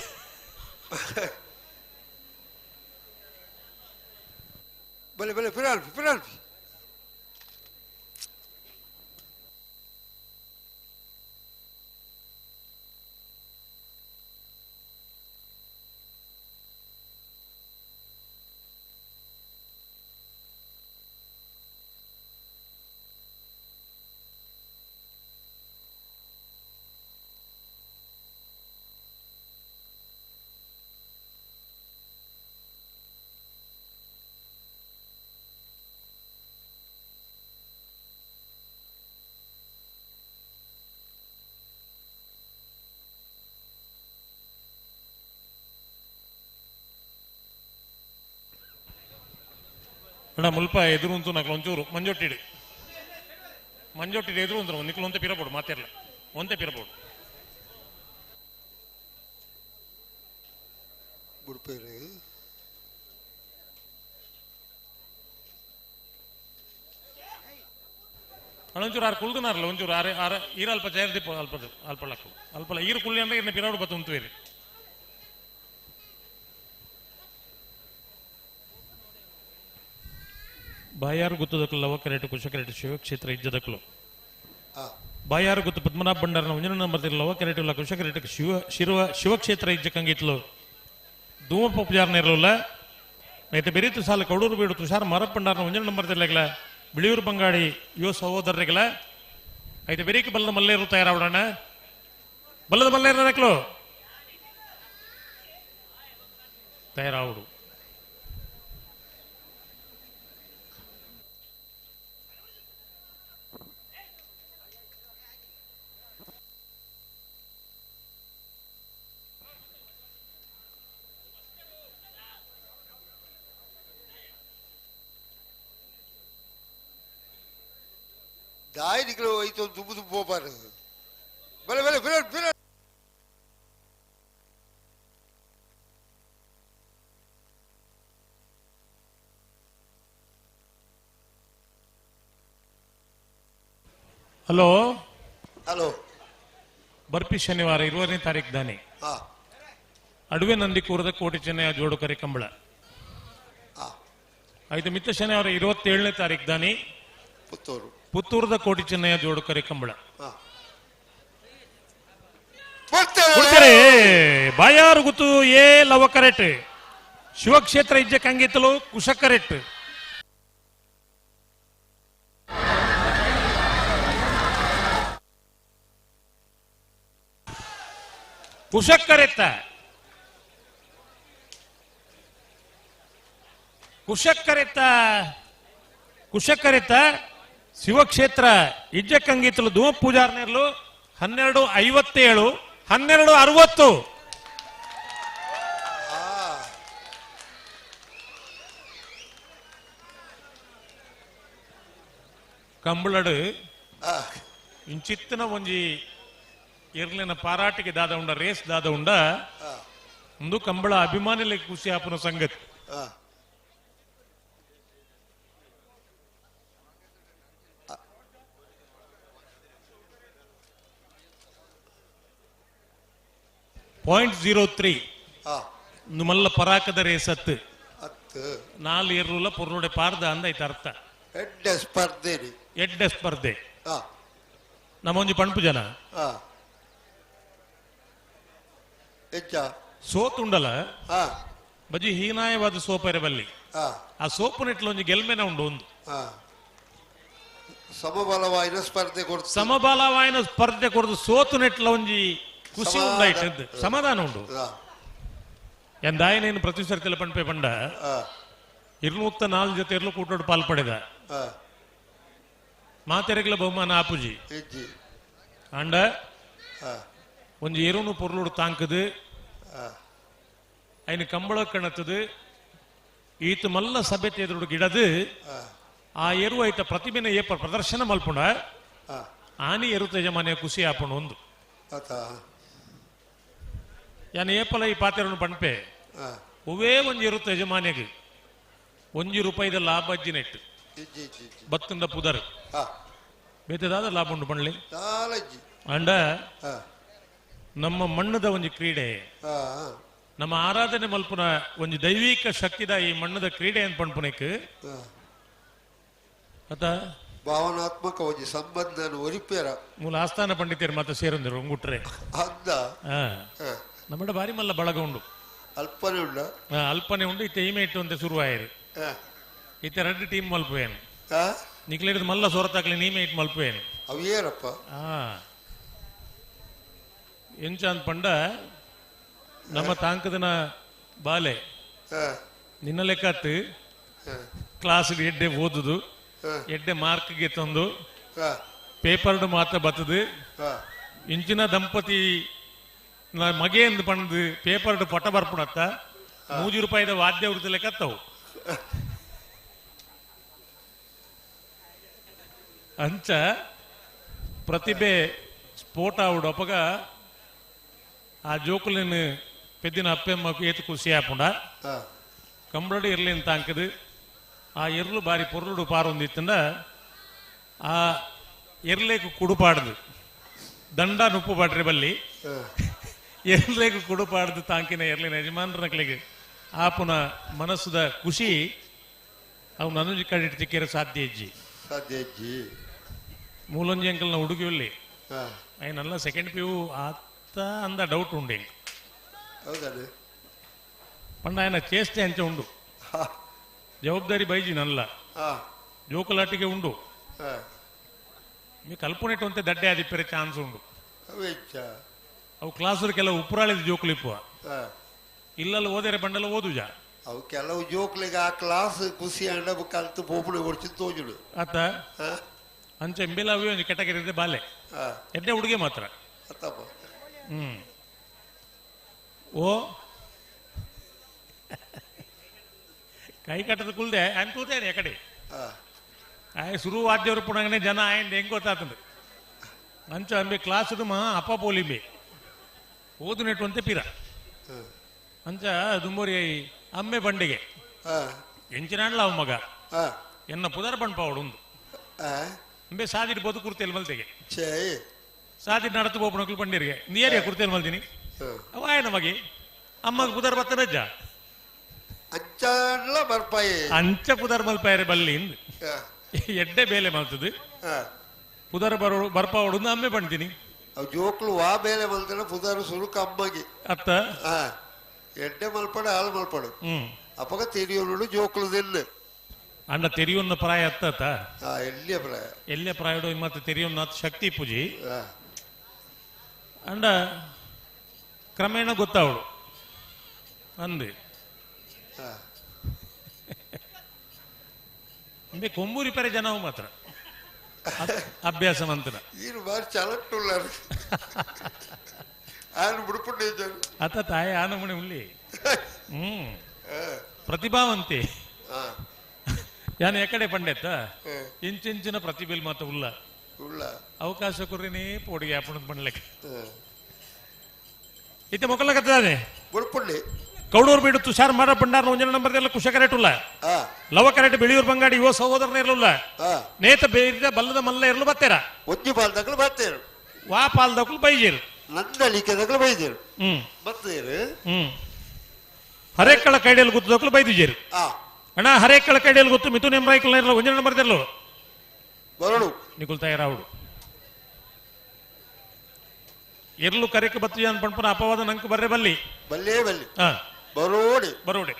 ಬಲೆ ಬಲೆ ಫಿರಾಲ್ಫಿ ಫಿರಾಲ್ಫಿ ಅಣ್ಣ ಮುಲ್ಪ ಎದುರು ಅಂತೂ ನಕ್ಲು ಒಂಚೂರು ಮಂಜೊಟ್ಟಿಡು ಎದುರು ಅಂದ್ರು ನಿಕ್ಲು ಒಂತೆ ಪಿರಬೋಡು ಮಾತಿರ್ಲ ಒಂತೆ ಪಿರಬೋಡು ಅಣ್ಣ ಒಂಚೂರು ಆರು ಕುಲ್ದನಾರಲ್ಲ ಒಂಚೂರು ಆರ ಈರಲ್ಪ ಚೇರ್ದಿಪ್ಪ ಅಲ್ಪಳಕ್ಕು ಅಲ್ಪಲ್ಲ ಈರು ಕುಳ್ಳಿ ಅಂದ್ರೆ ಇನ್ನ ಪಿರಬೋಡು ಬತ್ತು ಉಂಟು ಬಾಯಾರು ಗುತ್ತದಕ್ಲು ಲವಕರೆಟ್ ಕುಶಕರೆಟ್ ಶಿವಕ್ಷೇತ್ರ ಇಜ್ಜದಕ್ಲು ಬಾಯಾರು ಗುತ್ತು ಪದ್ಮನಾಭ ಭಂಡಾರನ 1ನೇ ನಂಬರ್ದಿಲ್ಲ ಲವಕರೆಟ್ ಕುಶಕರೆಟ್ ಶಿವಕ್ಷೇತ್ರ ಇಜ್ಜ ಕಂಗಿತ್ಲು ಧೂಮಪ್ಪ ಪೂಜಾರನ ಇರಲಿಲ್ಲ అయితే ಬೆರೀತು ಸಾಲ ಕೌಡೂರು ಬೀಡು ತುಷಾರ ಮಾರಪ್ಪ ಭಂಡಾರನ 1ನೇ ನಂಬರ್ದಿಲ್ಲ ಬಿಳಿಯೂರು ಬಂಗಾಡಿ ಯುವ ಸಹೋದರರಿಗಳ అయితే ಬೆರೀಕೆ ಬಲ್ಲದ ಮಲ್ಲೇರು ತಯಾರಾವಡಣ ಬಲ್ಲದ ಮಲ್ಲೇರಕ್ಲು ತಯಾರಾವಡು ದಾಯಿನಿಗಳು ಹೋಯ್ತು ದುಬ್ಬು ದುಬ್ಬು ಹೋಗ್ಬಾರ್ದು ಬಲೆ ಬಲೆ ವಿರಾಟ್ ವಿರಾಟ್ ಹಲೋ ಹಲೋ ಬರ್ಪಿ ಶನಿವಾರ 20ನೇ ತಾರೀಕು ದಾನಿ ಅಡುವೆ ನಂದಿಕೂರದ ಕೋಟಿ ಚೆನ್ನಯ್ಯ ಜೋಡುಕರೆ ಕಂಬಳ. ಆಯ್ತು ಮಿತ್ತ ಶನಿವಾರ 27ನೇ ತಾರೀಕು ದಾನಿ ಪುತ್ತೂರದ ಕೋಟಿ ಚೆನ್ನಯ್ಯ ಜೋಡುಕರೆ ಕಂಬಳ. ಬಾಯಾರು ಗುತ್ತು ಏ ಲವಕರೆಟ್ ಶಿವಕ್ಷೇತ್ರ ಇಜ್ಜೆ ಕಂಗಿತ್ತಲು ಕುಶಕರೆಟ್ ಕುಶಕ್ಕರೆತ್ತ ಕುಶಕ್ಕರೆತ್ತ ಕುಶಕ್ಕರೆತ್ತ ಶಿವಕ್ಷೇತ್ರ ಇಜ್ಜಕ್ಕಂಗಿತ್ತಲು ಧೂಮ ಪೂಜಾರ್ನೇರ್ಲು 12:57 12:60 ಕಂಬಳಡು ಇಂಚಿತ್ತಿನ ಒಂಜಿ ಇರ್ಲಿನ ಪಾರಾಟಿಗೆ ದಾದ ಉಂಡ ರೇಸ್ ದಾದ ಉಂಡ ಒಂದು ಕಂಬಳ ಅಭಿಮಾನಿಗಳಿಗೆ ಖುಷಿ ಆಪನ ಸಂಗತಿ. .03 ಮಲ್ಲ ಪರಾಕದ ರೇಸ್ 10 4 ಇರ್ರುಲ ಪುರ್ನುಡೆ ಪಾರ್ದ ಅಂದೈತ ಅರ್ಥ. ಎಡ್ಡೆ ಸ್ಪರ್ಧೆ ನಮ್ಮೊಂಜಿ ಪಣ್ಪು ಜನ ಸೋತುಂಡಲ ಬಜಿ ಹೀನಾಯವಾದ ಸೋಪರೆ ಬಲ್ಲಿ ಆ ಸೋಪು ನೆಟ್ಲ ಒಂಜಿ ಗೆಲ್ಮೆನ ಉಂಡು ಒಂದು ಸಮಬಲವಾಯಿನ ಸ್ಪರ್ಧೆ ಕೊಡ್ದು ಸೋತು ನೆಟ್ಲ ಒಂಜಿ ಖುಷಿ ಉಂಡಾಯ್ತು ಸಮಾಧಾನ ಉಂಡು. ಎಂದಾಯನೇನು ಪ್ರತಿ ಸರ್ತಿಲ ಪಣ್ಪೆ ಪಂಡ 204 ಜೊತೆ ಇರ್ಲು ಕೂಟೋಡು ಪಾಲ್ಪಡೆದ ಮಾತೆರೆಗ್ಲ ಬಹುಮಾನ ಆಪುಜಿ ಅಂಡ ಒಂಜಿ ಎರುನು ಪೊರ್ಲುಡು ತಾಂಕದು ಐನು ಕಂಬಳ ಕಣತದು ಈತ ಮಲ್ಲ ಸಭೆ ಎದುರು ಗಿಡದು ಆ ಎರು ಐತ ಪ್ರತಿಭೆನ ಏಪ ಪ್ರದರ್ಶನ ಮಲ್ಪುಂಡ ಆನಿ ಎರು ಯಜಮಾನಿಯ ಖುಷಿ ಆಪುಂಡು ಒಂದು ಯಾನ ಏಪಲ ಈ ಪಾತೆರನ್ನು ಪಣ್ಪೆ ಒವೇ ಒಂಜಿ ಎರು ಯಜಮಾನಿಗೆ ₹1 ಲಾಭ ಅಜ್ಜಿನೆಟ್ಟು ಬತ್ತುಂಡ ಪುದರ್ ಬೇತದಾದ ಲಾಭ ಉಂಡು ಪಣ್ಲಿ ಅಂಡ ನಮ್ಮ ಮಣ್ಣದ ಒಂಜಿ ಕ್ರೀಡೆ ನಮ್ಮ ಆರಾಧನೆ ಮಲ್ಪುನ ಒಂಜಿ ದೈವಿಕ ಶಕ್ತಿದ ಈ ಮಣ್ಣದ ಕ್ರೀಡೆ ಅಂತ ಪಣ್ಪುನಕ್ ಅತ ಭಾವನಾತ್ಮಕ ಒಂಜಿ ಸಂಬಂಧ ಒರಿಪೇರ ಮೂಲ ಆಸ್ಥಾನ ಪಂಡಿತರು ಮಾತ್ರ ಸೇರೊಂದಿರು ಒಂಗುಟ್ರೆ ಅಂದ ನಮ್ಮಡ ಬಾರಿ ಮಲ್ಲ ಬಳಗ ಉಂಡು ಅಲ್ಪನೆ ಉಂಡ ಅಲ್ಪನೆ ಉಂಡು ಇತ್ತೆ ಈಮೆ ಇಟ್ಟು ಅಂತ ಶುರುವಾಯರು ಇತ್ತೆ 2 ಟೀಮ್ ಮಲ್ಪುವೇನು ನಿಕ್ಲಿಡಿದ ಮಲ್ಲ ಸೊರತಾಕ್ಲಿ ನೀಮೆ ಇಟ್ಟು ಮಲ್ಪುವೇನು ಅವೇರಪ್ಪ ಎಂಚ ಅಂತ ಪಂಡ ನಮ್ಮ ತಾಂಕದನ ಬಾಲೆ ನಿನ್ನ ಲೆಕ್ಕತ್ತು ಕ್ಲಾಸ್ಗೆ ಎಡ್ಡೆ ಓದುದು ಎಡ್ಡೆ ಮಾರ್ಕ್ಗೆ ತಂದು ಪೇಪರ್ಡ್ ಮಾತ್ರ ಬತ್ತದು ಇಂಚಿನ ದಂಪತಿ ಮಗೆ ಎಂದು ಪಂದು ಪೇಪರ್ಡ್ ಪಟ ಬರ್ಪುಣತ್ತ ₹3 ವಾದ್ಯ ವೃತ್ತಿ ಲೆಕ್ಕತ್ತವು ಅಂಚ ಪ್ರತಿಭೆ ಸ್ಫೋಟ ಉಡಪಗ ಆ ಜೋಕುಲಿನ ಪೆದ್ದಿನ ಅಪ್ಪೆಮ್ಮకు ಏತು ಖುಷಿ ಆಪುಂಡ ಕಂಬಳಡು ಇರ್ಲಿನ ತಾಂಕದು ಆ ಎರ್ಲು ಬಾರಿ ಪೊರ್ಲುಡು ಪಾರೊಂದಿತ್ತಂಡ ಆ ಎರ್ಲೇಕು ಕುಡುಪಾಡ್ದು ದಂಡ ನುಪ್ಪು ಬಾಡ್ರಿ ಬಲ್ಲಿ ಎರ್ಲೇಕು ಕುಡುಪಾಡ್ದು ತಾಂಕಿನ ಎರ್ಲಿನ ಯಜಮಾನರಕ್ಲಿಗೆ ಆಪುನ ಮನಸ್ಸುದ ಖುಷಿ ಅವು ನನಂಜಿ ಕಡಿಟ್ ತಿಕ್ಕೇರ ಸಾಧ್ಯ ಇಜ್ಜಿ ಮೂಲೊಂಜಿ ಅಂಕಲ್ನ ಹುಡುಗಿಯಲ್ಲಿ ಐನಲ್ಲ ಸೆಕೆಂಡ್ PU ಆತ ಅಂದ ಡೌಟ್ ಉಂಡೆ ಪಂಡ ఆయన చేస్తే ಅಂಚೆ ಉಂಡು ಜವಾಬ್ದಾರಿ ಬೈಜಿ ನಲ್ಲ ಜೋಕಲಾಟಿಗೆ ಉಂಡು ಮೀ ಕಲ್ಪನೆಟ್ಟು ಅಂತ ದಡ್ಡೆ ಆದಿಪ್ಪರೆ ಚಾನ್ಸ್ ಉಂಡು ಅವು ಕ್ಲಾಸರು ಕೆಲವು ಉಪರಾಳಿದ ಜೋಕುಲಿಪ್ಪುವ ಇಲ್ಲಲ್ಲಿ ಓದರೆ ಬಂಡಲ್ಲ ಓದುಜ ಅವು ಕೆಲವು ಜೋಕ್ಲಿಗೆ ಆ ಕ್ಲಾಸ್ ಖುಷಿ ಅಂಡ ಕಲ್ತು ಪೋಪುಣ ಕೊಡ್ಸಿ ತೋಜುಡು ಆತ ಅಂಚೆ ಎಂಬೆಲ್ಲ ಅವಿ ಒಂದು ಕೆಟಗರಿ ಬಾಲೆ ಎಡ್ಡೆ ಹುಡುಗಿ ಮಾತ್ರ ಓ ಕೈ ಕಟ್ಟದ ಕುಲ್ದೆ ಅನ್ ಕೂತೇನೆ ಆ ಕಡೆ ಶುರು ವಾದ್ಯವರು ಪುಣಗನೆ ಜನ ಆಯ್ತು ಹೆಂಗ್ ಗೊತ್ತಾತಂದು ಅಂಚ ಅಂಬೆ ಕ್ಲಾಸ್ ಮಾ ಅಪ್ಪ ಪೋಲಿಂಬೆ ಓದು ನೆಟ್ಟು ಅಂತೆ ಪಿರ ಅಂಚ ದುಂಬೋರಿ ಅಮ್ಮೆ ಬಂಡೆಗೆ ಎಂಚಿನಾಡ್ಲ ಅವ ಮಗ ಎನ್ನ ಪುದರ್ ಬಣ್ಪಾವಡು ಒಂದು ಅಂಬೆ ಸಾದಿಡ್ ಬೋದು ಕುರ್ತೆಲ್ ಮಲ್ತೆಗೆ ಸಾದಿಡ್ ನಡತು ಬೋಪಣಕ್ಲು ಬಂಡಿರಿಗೆ ನೀರಿಯ ಕುರ್ತೆಲ್ ಮಲ್ತೀನಿ ಅವ ಆಯ್ನ ಮಗೆ ಅಮ್ಮಗ ಪುದರ್ ಬತ್ತನಜ್ಜ ಅಂಚ ಪುದರ್ ಮಲ್ಪಾಯರೆ ಬಲ್ಲಿ ಎಡ್ಡೆ ಬೇಲೆ ಮಲ್ತದು ಪುದರ್ ಬರ್ಪಾವಡು ಅಮ್ಮೆ ಬಂಡ್ತೀನಿ ಜೋಕ್ಲು ವಾ ಬೇಲೆ ಮಲ್ತಾನೆ ಪುದರ್ ಸುರುಕ ಅಮ್ಮಗೆ ಅತ್ತ ಎಡ್ಡೆ ಮಲ್ಪಡು ಹಾಲು ಮಲ್ಪಡು ಅಪ್ಪಗ ತೆರಿಯೋಳು ಜೋಕ್ಲು ದಿಲ್ಲ ಅಂಡ ತೆರಿಯೊನ್ನ ಪ್ರಾಯ ಅತ್ತ ಎಲ್ಲಿಯ ಪ್ರಾಯಡು ಮತ್ತೆ ತೆರಿಯೊನ್ನ ಶಕ್ತಿ ಪೂಜಿ ಅಂಡ ಕ್ರಮೇಣ ಗೊತ್ತಾವಳು ಅಂದೆ ಅಂಬೆ ಕೊಂಬೂರಿ ಪರೆ ಜನವು ಮಾತ್ರ ಅಭ್ಯಾಸ ಮಂತ್ರ ಈರು ಬಾರಿ ಚಲಟ್ಟುಳ್ಳಾರು ಆನು ಬಿಡ್ಪುಂಡು ಅತ್ತ ತಾಯಿ ಆನಮಣಿ ಉಳ್ಳಿ ಪ್ರತಿಭಾವಂತೆ ಯಾನು ಎಕಡೆ ಪಂಡೆತ್ತ ಇಂಚಿಂಚಿನ ಪ್ರತಿಭೆಲ್ ಮಾತ್ರ ಉಲ್ಲ ಅವಕಾಶ ಕೊರ್ರಿನೇ ಪೋಡಿಗೆ ಆಪಣದ ಪಂಡ್ಲೆಕ್ಕ ಇತ್ತೆ ಮೊಕಲ್ನ ಕತ್ತದಾನೆ ಬಿಡ್ಪುಂಡಿ ಕೌಡೂರು ಬೀಡು ತುಷಾರ್ ಮಾರ ಬಂಡಾರ ಒಂಜನ ನಂಬರ್ ಕುಶ ಕರೆಟುಲ್ಲ ಲವ ಕರೆಟ್ ಬೆಳಿಯೂರು ಬಂಗಾಡಿ ಯುವ ಸಹೋದರನ ಇರಲಿಲ್ಲ ನೇತ ಬೇರಿದ ಬಲ್ಲದ ಮಲ್ಲ ಇರಲು ಬತ್ತೇರ ಒಜ್ಜಿ ಪಾಲ್ದಕ್ಕಳು ಬತ್ತೇರು ವಾ ಪಾಲ್ದಕ್ಕಳು ಬೈಜೇರು ನಂದಳಿಕೆದಕ್ಕಳು ಬೈದೇರು ಬತ್ತೇರು ಹರೇಕಳ ಕೈಡಿಯಲ್ಲಿ ಗುತ್ತದಕ್ಕಳು ಬೈದಿಜೇರು ಅಣ್ಣ ಹರೇಕಳ ಕೈಡಿಯಲ್ಲಿ ಗುತ್ತು ಮಿಥುನ್ ಎಂಬ್ರಾಯ್ಕಲ್ ಇರಲ್ಲ ಒಂಜನ ನಂಬರ್ ಇರಲು ಬರಡು ನಿಕುಲ್ ತಯಾರಾವುಡು ಇರ್ಲು ಕರೆಕ್ಕೆ ಬತ್ತು ಜನ ಪಂಪನ ಅಪವಾದ ನಂಗೆ ಬರ್ರೆ ಬಲ್ಲಿ ಬಲ್ಲೇ ಬಲ್ಲಿ ಬರೋಡಿ ಬರೋಡೆ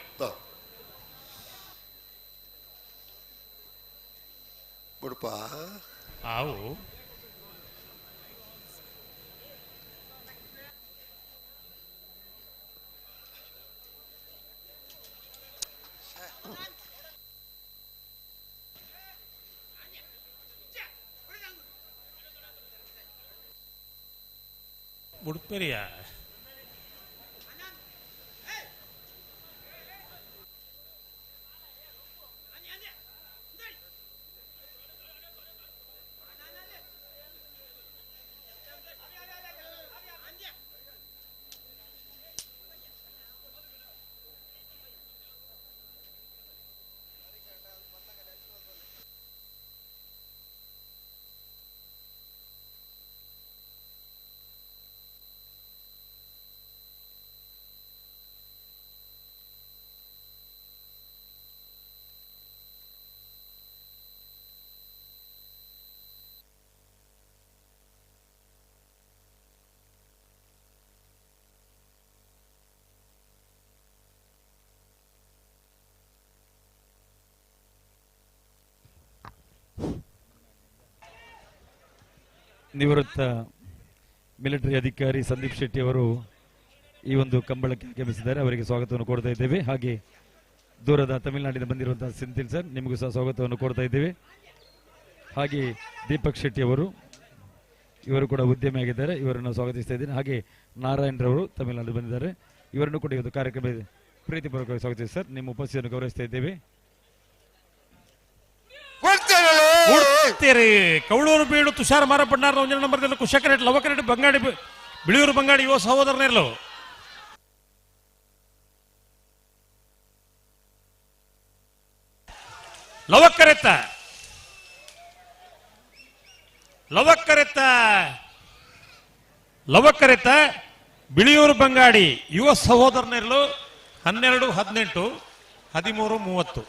ಬಿಡಪ್ಪ ಆವು ಉಡುಪೇರಿಯ ನಿವೃತ್ತ ಮಿಲಿಟರಿ ಅಧಿಕಾರಿ ಸಂದೀಪ್ ಶೆಟ್ಟಿ ಅವರು ಈ ಒಂದು ಕಂಬಳಕ್ಕೆ ಆಗಮಿಸಿದ್ದಾರೆ. ಅವರಿಗೆ ಸ್ವಾಗತವನ್ನು ಕೊಡ್ತಾ ಇದ್ದೇವೆ. ಹಾಗೆ ದೂರದ ತಮಿಳುನಾಡಿನ ಬಂದಿರುವಂತಹ ಸೆಂಥಿಲ್ ಸರ್, ನಿಮಗೂ ಸಹ ಸ್ವಾಗತವನ್ನು ಕೊಡ್ತಾ ಇದ್ದೇವೆ. ಹಾಗೆ ದೀಪಕ್ ಶೆಟ್ಟಿ ಅವರು, ಇವರು ಕೂಡ ಉದ್ಯಮಿ ಆಗಿದ್ದಾರೆ, ಇವರನ್ನು ಸ್ವಾಗತಿಸ್ತಾ ಇದ್ದೇನೆ. ಹಾಗೆ ನಾರಾಯಣ್ ರವರು ತಮಿಳುನಾಡು ಬಂದಿದ್ದಾರೆ, ಇವರನ್ನು ಕೂಡ ಇವತ್ತು ಕಾರ್ಯಕ್ರಮ ಪ್ರೀತಿಪೂರ್ವಕವಾಗಿ ಸ್ವಾಗತಿಸಿ ಸರ್. ನಿಮ್ಮ ಉಪಸ್ಥಿತಿಯನ್ನು ಗೌರವಿಸ್ತಾ ಇದ್ದೇವೆ. ಕೌಳೂರು ಬೀಡು ತುಷಾರ ಮಾರ ಬಂಡಾರ ಒಂಜನ ನಂಬರ್ ಕುಶಕರೆಟ್ ಲವಕರೆಟ್ ಬಂಗಾಡಿ ಬಿಳಿಯೂರು ಬಂಗಾಡಿ ಯುವ ಸಹೋದರನಿರಲು ಲವಕ್ಕರೆತ್ತ ಲವಕ್ಕರೆತ್ತ ಲವಕ್ಕರೆತ್ತ ಬಿಳಿಯೂರು ಬಂಗಾಡಿ ಯುವ ಸಹೋದರನಿರಲು 12, 18, 13, 30.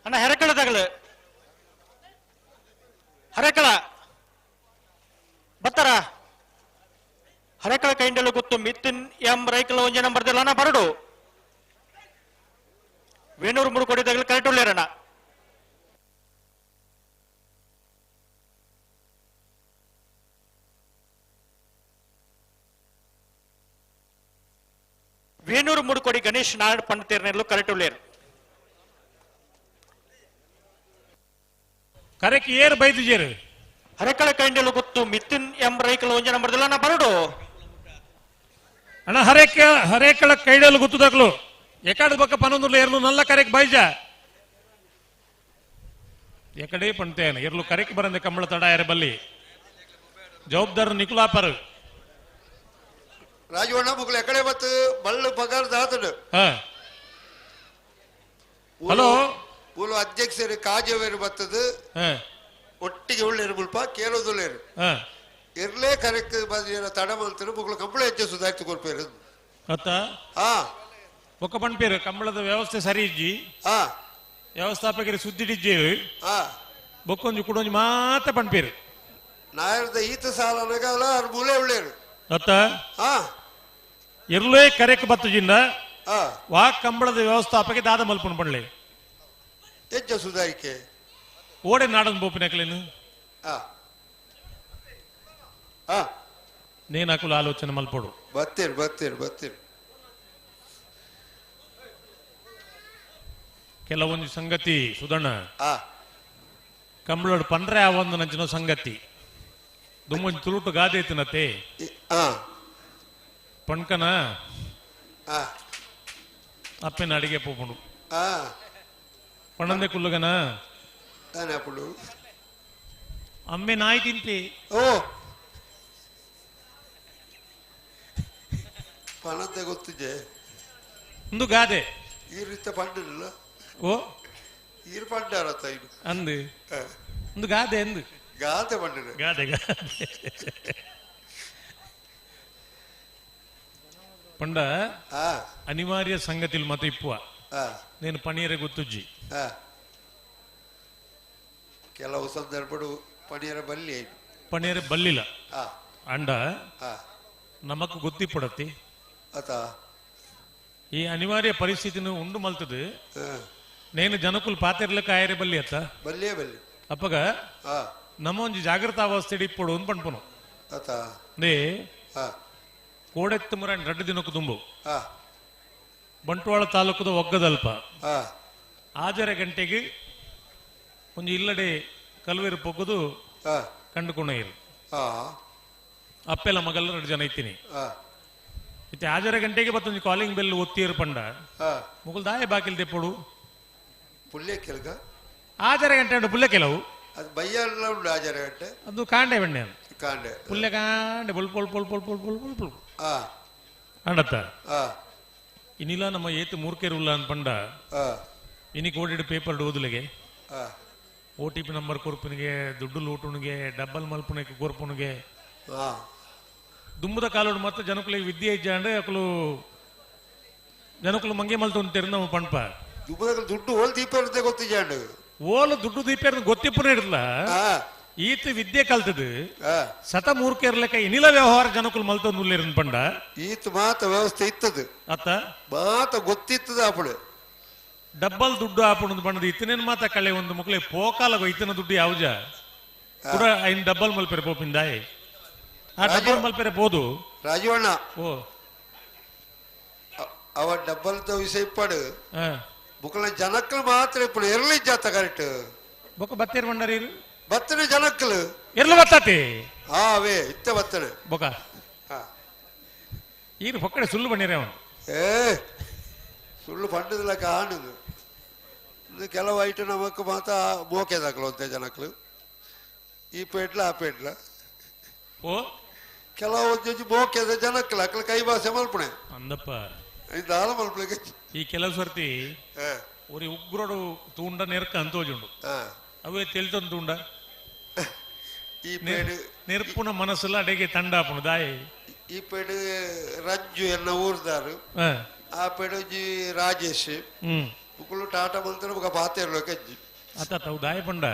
ಅಣ್ಣ ಹೆರಕಳ ತಗಲು ಹರೆಕಳ ಬತ್ತಾರ ಹರೆಕಳ ಕೈಂಡಲು ಗೊತ್ತು ಮಿಥುನ್ ಎಂ ರೈಕಲ್ ಒಂಜೆ ನಂಬರ್ ಅಣ್ಣ ಬರಡು ವೇಣೂರು 3 ಕೋಟಿ ತಗಲು ಕರೆಕ್ಟ್ ಉಳ್ಳೇರಣ್ಣ ವೇಣೂರು 3 ಕೋಟಿ ಗಣೇಶ್ ನಾರಾಯಣ ಪಂಡಿತೇರ್ನೆಲ್ಲೂ ಕರೆಕ್ಟ್ ಉಳ್ಳೇರು ಕರೆಕ್ಟ್ ಏರ್ ಬೈದಿಜೇರು ಹರಕಳ ಕೈಂಡೆಲು ಗೊತ್ತು ಮಿಥುನ್ ಎಂ ರೈಕಲ್ ಒಂಜ ನಂಬರ್ದಲ್ಲ ನಾ ಬರಡು ಅಣ್ಣ ಹರೇಕಳ ಕೈಡಲು ಗೊತ್ತು ತಗಲು ಎಕಡೆ ಬಕ್ಕ 11 ಏರ್ಲು ನಲ್ಲ ಕರೆಕ್ಟ್ ಬೈಜ ಎಕಡೆ ಪಂತೇನು ಏರ್ಲು ಕರೆಕ್ಟ್ ಬರಂದೆ ಕಂಬಳ ತಡ ಯಾರ ಬಲ್ಲಿ ಜವಾಬ್ದಾರ ನಿಕುಲಾಪರ್ ರಾಜವಣ್ಣ ಮುಗ್ಲು ಎಕಡೆ ಬತ್ತು ಬಳ್ಳು ಪಗಾರ ದಾತಡು ಹಲೋ ಪೂಲು ಅಧ್ಯಕ್ಷರು ಕಾಜವೇರು ಬತ್ತದು ಒಟ್ಟಿಗೆ ಉಳ್ಳೇರು ಮುಲ್ಪ ಕೇಳೋದುಳ್ಳೇರು ಇರ್ಲೇ ಕರೆಕ್ಟ್ ಬಂದಿರೋ ತಡ ಮಾಡ್ತಾರೆ ಮುಗ್ಲು ಕಂಬಳ ಹೆಚ್ಚು ಸುಧಾರಿತು ಕೊಡ್ಪೇರು ಒಕ್ಕ ಪಂಪೇರು ಕಂಬಳದ ವ್ಯವಸ್ಥೆ ಸರಿ ಇಜ್ಜಿ ವ್ಯವಸ್ಥಾಪಕರು ಸುದ್ದಿಡಿಜ್ಜೇವು ಬೊಕ್ಕೊಂಜು ಕುಡೊಂಜು ಮಾತ್ರ ಪಂಪೇರು ನಾಯರದ ಈತ ಸಾಲನಾಗಲ್ಲ ಅವ್ರ ಮೂಲೆ ಉಳ್ಳೇರು ಇರ್ಲೇ ಕರೆಕ್ಟ್ ಬತ್ತಜಿಂದ ವಾ ಕಂಬಳದ ವ್ಯವಸ್ಥಾಪಕ ದಾದ ಮಲ್ಪನ್ ಪಣ್ಲೆ ಹೆಚ್ಚು ಸುಧಾರಿಕೆ ಓಡೆ ನಾಡನ್ ಬೋಪಿನಕ್ಲೇನು ನೇನಾಕುಲು ಆಲೋಚನೆ ಮಲ್ಪಡು ಬತ್ತೀರಿ ಕೆಲವೊಂದು ಸಂಗತಿ ಸುಧಣ್ಣ ಕಂಬಳೋಡು ಪಂಡ್ರೆ ಆ ಒಂದು ನಂಚಿನ ಸಂಗತಿ ದುಮ್ಮೊಂದು ತುಳುಟು ಗಾದೆ ತಿನ್ನತೆ ಪಣ್ಕನ ಅಪ್ಪನ ಅಡಿಗೆ ಪೋಪುಂಡು ಪಣಂದೆ ಕುಲ್ಲುಗನ ಅಮ್ಮೆ ನಾಯಿ ತಿಂತೆ ಪಣಂದೆ ಗೊತ್ತಿದೆ ಒಂದು ಗಾದೆ ಈ ರೀತಿ ಪಂಡಿಲ್ಲ ಓ ಈರು ಪಂಡಾರತ್ತ ಇದು ಅಂದು ಒಂದು ಗಾದೆ ಅಂದು ಗಾದೆ ಪಂಡಿನ ಗಾದೆ ಪಂಡ ಅನಿವಾರ್ಯ ಸಂಗತಿಲ್ ಮತ ಇಪ್ಪುವ నేను పనీరే గుర్తుజ్జి ಕೆಲವು ಸಂದರ್ಭಡು ಪನೀರ ಬಲ್ಲಿಲ್ಲ ಅಂಡ ನಮಕ್ ಗೊತ್ತಿಪ್ಪಡತ್ತಿ ಈ ಅನಿವಾರ್ಯ ಪರಿಸ್ಥಿತಿನ ಉಂಡು ಮಲ್ತದು నేను ಜನಕುಲ್ ಪಾತಿರ್ಲಕ್ಕ ಆಯರೆ ಬಲ್ಲಿ ಅತ್ತ ಬಲ್ಲಿ ಅಪ್ಪಗ ನಮ್ಮ ಒಂಜಿ ಜಾಗೃತ ಅವಸ್ಥೆ ಇಪ್ಪಡು ಒಂದು ಪಣ್ಪನು ನೇ ಕೋಡೆತ್ತು ಮುರ 2 ದಿನಕ್ಕೂ ತುಂಬು ಬಂಟ್ವಾಳ ತಾಲೂಕದ ಒಗ್ಗದಲ್ಪ ಆಜರ ಗಂಟೆಗೆ ಒಂದು ಇಲ್ಲಡೆ ಕಲ್ವೇರು ಪೊಗ್ಗದು ಕಂಡುಕೊಂಡರು ಅಪ್ಪೆಲ್ಲ ಮಗಲ್ಲ 2 ಜನ ಇತ್ತೀನಿ ಇತ್ತೆ ಆಜರ ಗಂಟೆಗೆ ಮತ್ತೊಂದು ಕಾಲಿಂಗ್ ಬೆಲ್ ಒತ್ತಿಯರು ಪಂಡ ಮುಗುಲ್ ದಾಯ ಬಾಕಿಲ್ ತೆಪ್ಪಡು ಪುಲ್ಲೆ ಕೆಲಗ ಆಜರ ಗಂಟೆ ಉಂಟು ಪುಲ್ಲೆ ಕೆಲವು ಅದು ಬಯ್ಯಲ್ಲ ಉಂಟು ಆಜರ ಗಂಟೆ ಅದು ಕಾಂಡೆ ಬೆಣ್ಣೆ ಕಾಂಡೆ ಪುಲ್ಲೆ ಕಾಂಡೆ ಪುಲ್ ಪುಲ್ ಪುಲ್ ಪುಲ್ ಪುಲ್ ಪುಲ್ ಪುಲ್ ಪುಲ್ ಅಂಡತ್ತ ಇನ್ನಿಲ್ಲ ನಮ್ಮ ಏತು ಮೂರ್ಕೆರುಲ್ಲ ಅನ್ಪಂಡ ಇನಿ ಕೋಡಿಡ್ ಪೇಪರ್ ಓದಲಿಗೆ OTP ನಂಬರ್ ಕೊರ್ಪನಿಗೆ ದುಡ್ಡು ಲೂಟುನಿಗೆ ಡಬ್ಬಲ್ ಮಲ್ಪನಿಗೆ ಕೊರ್ಪನಿಗೆ ದುಂಬದ ಕಾಲೋಡು ಮತ್ತೆ ಜನಕುಲಿಗೆ ವಿದ್ಯೆ ಇಜ್ಜಾಂಡೆ ಅಕಲು ಜನಕುಲು ಮಂಗೆ ಮಲ್ತು ತೆರೆದ ನಮ್ಮ ಪಣ್ಪ ದುಡ್ಡು ಓಲ್ ದೀಪ ಗೊತ್ತಿಜಾಂಡು ಓಲು ದುಡ್ಡು ದೀಪ ಗೊತ್ತಿಪ್ಪನೇ ಇರಲ್ಲ ಈತ ವಿದ್ಯೆ ಕಲ್ತದು ಸತ ಮೂರ್ಕೆರ್ಲೆಕ್ಕ ಇನಿಲ ವ್ಯವಹಾರ ಜನಕುಲು ಮಲ್ತ ನುಲ್ಲೇರನ್ ಪಂಡ ಈತ ಮಾತ ವ್ಯವಸ್ಥೆ ಇತ್ತದು ಅತ್ತ ಮಾತ ಗೊತ್ತಿತ್ತದ ಆಪಡು ಡಬ್ಬಲ್ ದುಡ್ಡು ಆಪುಣದು ಬಣ್ಣದ ಇತ್ತನೇನ್ ಮಾತ ಕಳೆ ಒಂದು ಮಕ್ಳೆ ಪೋಕಾಲ ಇತ್ತನ ದುಡ್ಡು ಯಾವ್ಜ ಕೂಡ ಐನ್ ಡಬ್ಬಲ್ ಮಲ್ಪೆರೆ ಪೋಪಿಂದಾಯ್ ಆ ಡಬ್ಬಲ್ ಮಲ್ಪೆರೆ ಬೋದು ರಾಜವಣ್ಣ ಓ ಅವ ಡಬ್ಬಲ್ ವಿಷಯ ಇಪ್ಪಡು ಬುಕ್ಲ ಜನಕ್ಕಳು ಮಾತ್ರ ಇಪ್ಪಡು ಎರ್ಲಿ ಜಾತ ಕರೆಕ್ಟ್ ಬೊಕ್ಕ ಬತ್ತೇರ್ ಬಂಡಾರಿ ಬತ್ತನೆ ಜನಕ್ಕಳು ಎರ್ಲು ಬತ್ತಾತಿ ಅವೇ ಇತ್ತ ಬತ್ತನೆ ಬೊಕ ಈರು ಪೊಕ್ಕಡೆ ಸುಳ್ಳು ಬಣ್ಣಿರ ಅವನು ಸುಳ್ಳು ಪಂಡದಿಲ್ಲ ಕಾಣದು ಕೆಲವು ಐಟು ನಮಕ್ ಮಾತ ಮೋಕೆದಾಕಲು ಅಂತೆ ಜನಕ್ಕಳು ಈ ಪೇಟ್ಲ ಆ ಪೇಟ್ಲ ಓ ಕೆಲವು ಮೋಕೆದ ಜನಕ್ಕಳು ಅಕ್ಕಳ ಕೈ ಭಾಷೆ ಮಲ್ಪಣೆ ಅಂದಪ್ಪ ಇದಾಲ ಮಲ್ಪಳಿಗೆ ಈ ಕೆಲವು ಸರ್ತಿ ஒரு ಉಗ್ರೋಡು ತೂಂಡ ನೆರ್ಕ ಅಂತೋಜುಂಡು ಅವೇ ತೆಲ್ತೊಂದು ತೂಂಡ ಈ ಪೇಡು ನೆರ್ಪುನ ಮನಸ್ಸಲ್ಲ ಅಡೆಗೆ ತಂಡಾಪುಣ ದಾಯಿ ಈ ಪೇಡು ರಜ್ಜು ಎನ್ನ ಊರ್ದಾರು ಆ ಪೇಡು ಜಿ ರಾಜೇಶ್ ಉಕ್ಕಳು ಟಾಟಾ ಮಂತ್ರ ఒక ಪಾತೆರ್ಲೋ ಕಜ್ಜಿ ಅತ್ತ ತಾವು ದಾಯ ಪಂಡ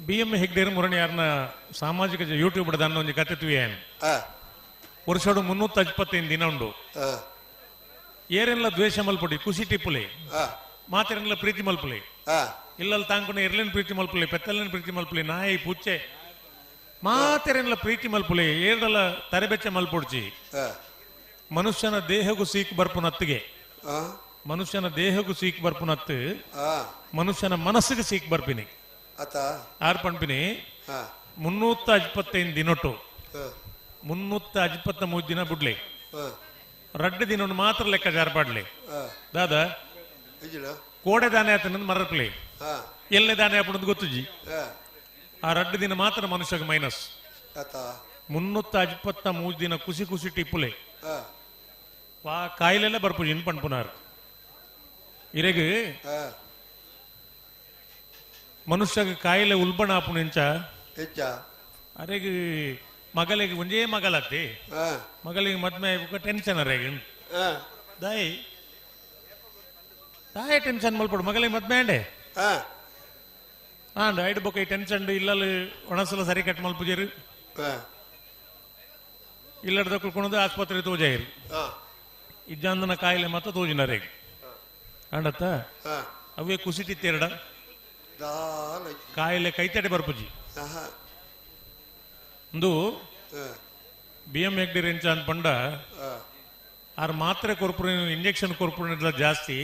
BM ಹೆಗ್ಡೇರ್ ಮುರಣಿ ಯಾರನ್ನ ಸಾಮಾಜಿಕ ಯೂಟ್ಯೂಬ್ ದಾನ್ನ ಒಂದು ಕತೆ ತುಯೇನು ವರ್ಷೋಡು 355 ದಿನ ಉಂಡು ಏರೆಲ್ಲ ದ್ವೇಷ ಮಲ್ಪೊಡಿ ಖುಷಿ ಟಿಪ್ಪುಲೆ ಮಾತೆರೆಲ್ಲ ಪ್ರೀತಿ ಮಲ್ಪುಲೆ ಇಲ್ಲಲ್ಲಿ ತಾಂಕೊಂಡು ಎರ್ಲಿನ ಪ್ರೀತಿ ಮಲ್ಪುಲೆ ಪೆತ್ತಲಿನ ಪ್ರೀತಿ ಮಲ್ಪುಲೆ ನಾಯಿ ಪುಚ್ಚೆ ಮಾತೆರೆಲ್ಲ ಪ್ರೀತಿ ಮಲ್ಪುಲೆ ಏರ್ದಲ್ಲ ತರಬೆಚ್ಚ ಮಲ್ಪೊಡ್ಚಿ ಮನುಷ್ಯನ ದೇಹಗೂ ಸೀಕ್ ಬರ್ಪುನತ್ತಿಗೆ ಮನುಷ್ಯನ ದೇಹಗೂ ಸೀಕ್ ಬರ್ಪುನತ್ತು ಮನುಷ್ಯನ ಮನಸ್ಸಿಗೆ ಸೀಕ್ ಬರ್ಪಿನಿ ಆರ್ ಪಂಪಿನಿ 355 ದಿನೊಟ್ಟು 353 ದಿನ ಬಿಡ್ಲಿ 2 ದಿನ ಮಾತ್ರ ಲೆಕ್ಕ ಜಾರ್ಪಾಡ್ಲಿ ದಾದ ಕೋಡೆ ದಾನೆ ಆತನ ಮರಪ್ಲಿ ಎಲ್ಲೇ ದಾನೆ ಆಪಣದ್ ಗೊತ್ತುಜಿ ಆ 2 ದಿನ ಮಾತ್ರ ಮನುಷ್ಯಗೆ ಮೈನಸ್ 353 ದಿನ ಖುಷಿ ಖುಷಿ ಟಿಪ್ಪುಲೆ ಕಾಯಿಲೆಲ್ಲ ಬರ್ಪುಜಿ ಇನ್ ಪಣ್ಪುನಾರ್ ಇರೆಗೆ ಮನುಷ್ಯಗೆ ಕಾಯಿಲೆ ಉಲ್ಬಣ ಆಪುಣ ಇಂಚ ಅರೆಗೆ ಮಗಳಿಗೆ ಒಂದೇ ಮಗಳತ್ತಿ ಮಗಳಿಗೆ ಮದ್ಮೆ ಟೆನ್ಷನ್ ಅರೆಗೆ ದಾಯಿ ದಾಯಿ ಟೆನ್ಷನ್ ಮಲ್ಪಡು ಮಗಳಿಗೆ ಮದ್ಮೆ ಅಂಡೆ ಐಡು ಬೊಕ್ಕ ಟೆನ್ಷನ್ ಇಲ್ಲಲ್ಲಿ ಒಣಸಲ ಸರಿ ಕಟ್ ಮಲ್ಪುಜೇರು ಇಲ್ಲದ ಕುಳ್ಕೊಳದು ಆಸ್ಪತ್ರೆ ತೋಜಾಯಿರು ಇಜ್ಜಂದನ ಕಾಯಿಲೆ ಮತ್ತ ತೋಜಿನರೆಗೆ ಅಂಡತ್ತ ಅವೇ ಕುಸಿತಿತ್ತೆರಡ ಕಾಯಿಲೆ ಕೈತಡೆ ಬರ್ಪುಜಿ ಒಂದು BM ಹೆಗ್ಡೆ ರೆಂಚ ಅಂತ ಪಂಡ ಆರ್ ಮಾತ್ರೆ ಕೊರ್ಪುರ ಇಂಜೆಕ್ಷನ್ ಕೊರ್ಪುರ ಜಾಸ್ತಿ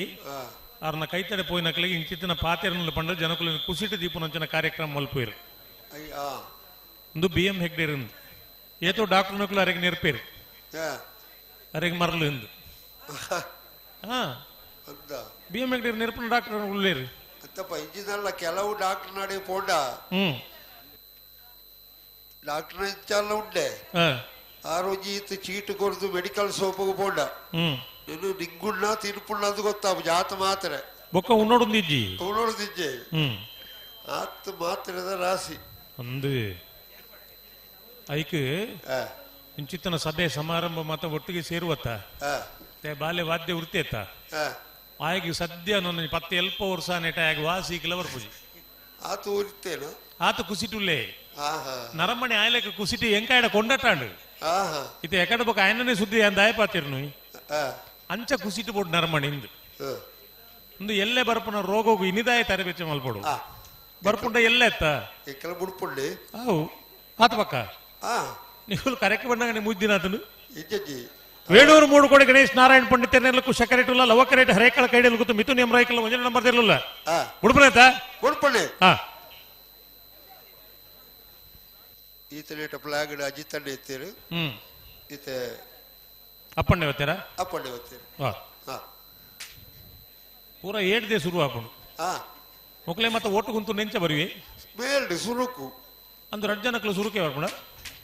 ಆರ್ನ ಕೈತಡೆ ಪೋಯಿನಕ್ಲಿಗೆ ಇಂಚಿತ್ತಿನ ಪಾತೆರನಲ್ಲಿ ಪಂಡ ಜನಕುಲಿನ ಕುಸಿಟ ದೀಪುನಂಚಿನ ಕಾರ್ಯಕ್ರಮ ಮಲ್ಪುಯಿರು ಒಂದು BM ಹೆಗ್ಡೆ ಏತೋ ಡಾಕ್ಟರ್ ನಕಲು ಅರೆಗೆ ನೆರ್ಪೇರು ಅರೆಗೆ ಮರಲು ಎಂದು BM ಹೆಗ್ಡೆ ನೆರ್ಪನ ಡಾಕ್ಟರ್ ಉಳ್ಳೇರು ಇಂಜಿನಲ್ಲ ಕೆಲವು ಡಾಕ್ಟರ್ ನಡೆ ಪೋಂಡ ಡಾಕ್ಟರ್ ಇಚ್ಚಲ್ಲ ಉಂಡೆ ಆರೋಗ್ಯ ಚೀಟ್ ಕೊರದು ಮೆಡಿಕಲ್ ಸೋಪು ಪೋಂಡ ನೀನು ನಿಂಗುಣ್ಣ ತಿನ್ಪುಣ್ಣ ಅದು ಗೊತ್ತಾವು ಜಾತ ಮಾತ್ರ ಬೊಕ್ಕ ಉನ್ನೋಡುಂದಿಜ್ಜಿ ಉನ್ನೋಡುದಿಜ್ಜೆ ಆತ್ ಮಾತ್ರದ ರಾಶಿ ಅಂದು ಐಕ್ ಇಂಚಿತ್ತನ ಸಭೆ ಸಮಾರಂಭ ಮಾತ ಒಟ್ಟಿಗೆ ಸೇರುವತ್ತ ಬಾಲ್ಯ ವಾದ್ಯ ವೃತ್ತಿ ಆಯ್ಕೆ ಸದ್ಯ ನನ್ನ 10 ಎಲ್ಪ ವರ್ಷ ನೆಟ ಆಗ ವಾಸಿ ಕಿಲವರ್ ಪೂಜಿ ಆತು ಊರಿತ್ತೇನು ಆತ ಕುಸಿಟುಲ್ಲೇ ನರಮಣಿ ಆಯ್ಲೆಕ್ಕೆ ಕುಸಿಟಿ ಎಂಕಾಯಡ ಕೊಂಡಟಾಂಡು ಇದು ಎಕಡೆ ಬೊಕ್ಕ ಆಯ್ನನೇ ಸುದ್ದಿ ಅಂದ ಆಯ್ಪಾತಿರ್ನು ಅಂಚ ಕುಸಿಟು ಬೋಡ್ ನರಮಣಿ ಇಂದು ಒಂದು ಎಲ್ಲೇ ಬರ್ಪುನ ರೋಗೋಗು ಇನಿದಾಯ ತರಬೇತಿ ಮಲ್ಪಡು ಬರ್ಪುಂಡ ಎಲ್ಲೇ ಎತ್ತ ಬುಡ್ಪುಂಡಿ ಅವು ಆತ ಪಕ್ಕ ನೀವು ಕರೆಕ್ಟ್ ಬಂದಾಗ ಮುದ್ದಿನ ಆತನು ವೇಣೂರು 3 ಕೋಡಿ ಗಣೇಶ್ ನಾರಾಯಣ ಪಂಡಿತರ್ನೆಲ್ಲ ಕುಶಕರೇಟುಲ್ಲ ಲವಕರೇಟ್ ಹರೇಕಳ ಕೈಡೆಲ್ ಗೊತ್ತು ಮಿಥುನ್ ಎಂ ರೈಕಲ್ ಒಂಜನ ನಂಬರ್ ಇರಲಿಲ್ಲ ಬುಡ್ಪುನೇತ ಬುಡ್ಪುಣಿ ಈತನೇಟ ಫ್ಲಾಗ್ ಅಜಿತಣ್ಣ ಎತ್ತೀರು ಈತ ಅಪ್ಪಣ್ಣೆ ಒತ್ತೀರ ಅಪ್ಪಣ್ಣೆ ಒತ್ತೀರು ಪೂರ 7 ದೇ ಶುರು ಆಪುಂಡು ಮೊಕ್ಲೆ ಮತ್ತೆ ಒಟ್ಟು ಕುಂತು ನೆಂಚ ಬರುವೆ ಮೇಲ್ಡಿ ಸುರುಕು ಅಂದು 2 ಜನಕ್ಕಲು ಸುರುಕೆ ಬರ್ಪುಂಡ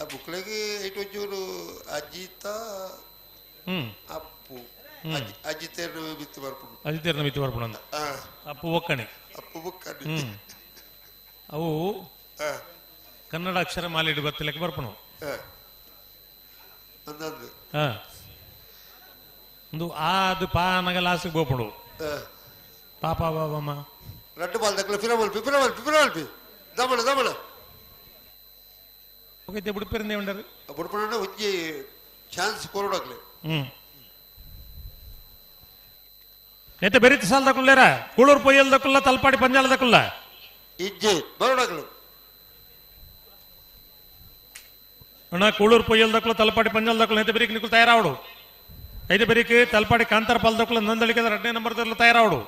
ಆ ಬುಕ್ಲೆಗೆ ಇಟೊಂಚೂರು ಅಜಿತ ಅಪ್ಪು ಅಜಿತೇರ್ನ ಬಿತ್ತು ಬರ್ಪುಂಡು ಅಜಿತೇರ್ನ ಬಿತ್ತು ಬರ್ಪುಂಡು ಅಂದ ಅಪ್ಪು ಒಕ್ಕಣೆ ಅವು ಕನ್ನಡ ಅಕ್ಷರ ಮಾಲಿಡು ಗೊತ್ತಿಲ್ಲಕ್ಕೆ ಬರ್ಪುಣು ಒಂದು ಅದು ಪಾನಗ ಲಾಸ್ಟಿಗೆ ಬೋಪುಡು ಪಾಪ ಬಾಬಮ್ಮ ರಡ್ಡು ಬಾಲ್ ದಕ್ಕಲ ಪಿರಮಲ್ಪಿ ದಮಣ ಹೋಗಿದ್ದೆ ಬುಡ್ಪೇರಿಂದೇ ಉಂಡರು ಬುಡ್ಪಣ್ಣ ಒಂಜಿ ಚಾನ್ಸ್ ಕೊರೋಡಾಗ್ಲಿ ನೆತ್ತೆ ಬೆರಿತ ಸಾಲ ದಕ್ಕುಲ್ಲೇರ ಕೂಳೂರು ಪೊಯ್ಯಲ್ ದಕ್ಕುಲ್ಲ ತಲ್ಪಾಡಿ ಪಂಜಾಲ ದಕ್ಕುಲ್ಲ ಇಜ್ಜೆ ಬರೋಡಾಗ್ಲು ಅಣ್ಣ ಕೂಳೂರು ಪೊಯ್ಯಲ್ ದಕ್ಕುಲ್ಲ ತಲ್ಪಾಡಿ ಪಂಜಾಲ ದಕ್ಕುಲ್ಲ ನೆತ್ತೆ ಬೆರಿಕ್ ನಿಕ್ಕಲು ತಯಾರಾವಡು 5 ಬೆರಿಕ್ ತಲ್ಪಾಡಿ ಕಾಂತಾರ ಪಾಲ್ ದಕ್ಕುಲ್ಲ ನಂದಳಿಕೆ 2ನೇ ನಂಬರ್ ದಲ್ಲ ತಯಾರಾವಡು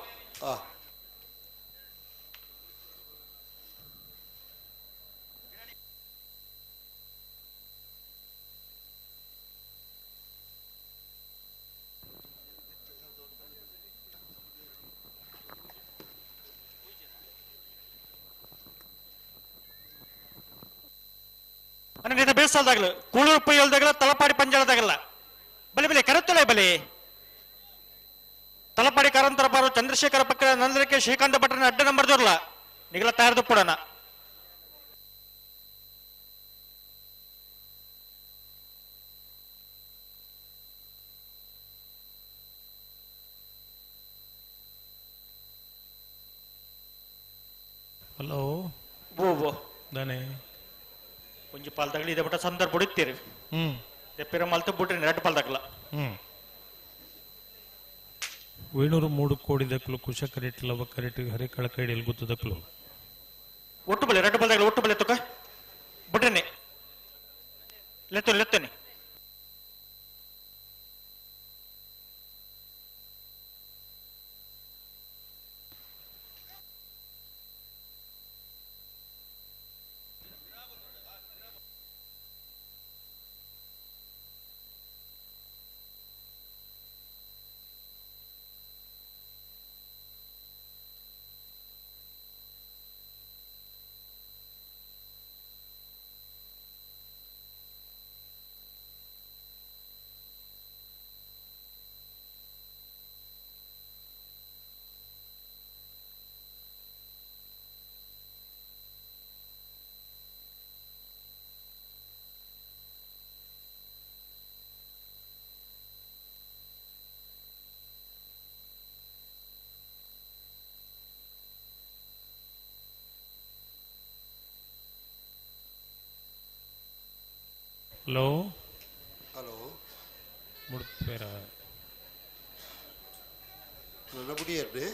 ಬೇಸಾಲ್ದಾಗಲ್ಲ ಕೂಳೂರು ಪೊಯ್ಯಲ್ದಾಗಲ್ಲ ತಲಪಾಡಿ ಪಂಜಾಳದಾಗಲ್ಲ ಬಲೆ ಕರೆತ್ತೊಳೆ ಬಲೆ ತಲಪಾಡಿ ಕರಂತರ ಬಾರು ಚಂದ್ರಶೇಖರ ಪಕ್ಕ ನಂದರಿಕೆ ಶ್ರೀಕಾಂತ ಭಟ್ರನ 2 ನಂಬರ್ ದೊರ್ಲ ನಿಗಲ ತಯಾರದು ಪುಡನ ಹಲೋ ಬೋ ದಾನೆ ಒಂಜಿ ಪಾಲ್ ತಗಲಿ ಇದೆ ಬಟ್ಟ ಸಂದರ್ಭ ಬಿಡುತ್ತೀರಿ ದೆಪ್ಪಿರ ಮಲ್ತು ಬಿಟ್ರಿ 2 ಪಾಲ್ ತಗಲ ವೇಣೂರು 3 ಕೋಡಿ ದಕ್ಕಲು ಕುಶ ಕರೆಟ್ ಲವ ಕರೆಟ್ ಹರೆ ಕಳ ಕೈಡಿಯಲ್ಲಿ ಗುತ್ತು ದಕ್ಕಲು ಒಟ್ಟು ಬಲೆ 2 ಬಾಲ್ದಾಗ ಒಟ್ಟು ಬಲೆ ತುಕ ಬಿಡ್ರನೆ ಲೆತ್ತನೆ ಹಲೋ ಹಲೋ ಮುಡ್ಪೇರ ನನ್ನ ಬುಡಿಯನ್ನೇ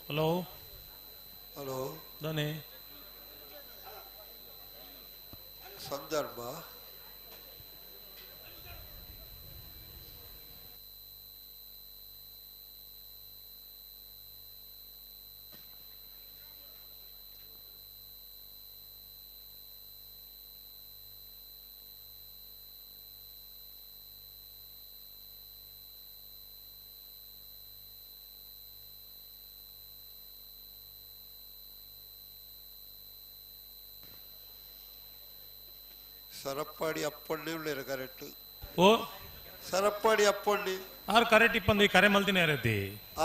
ಹಲೋ ಹಲೋ ನಾನೇ ಸಂದರ್ಭ ಸರಪ್ಪಾಡಿ ಅಪ್ಪಣ್ಣೆ ಉಳ್ಳೇರ ಕರೆಕ್ಟ್ ಓ ಸರಪ್ಪಾಡಿ ಅಪ್ಪಣ್ಣೆ ಆರು ಕರೆಕ್ಟ್ ಇಪ್ಪಂದು ಕರೆ ಮಲ್ತಿನ ಯಾರೈತಿ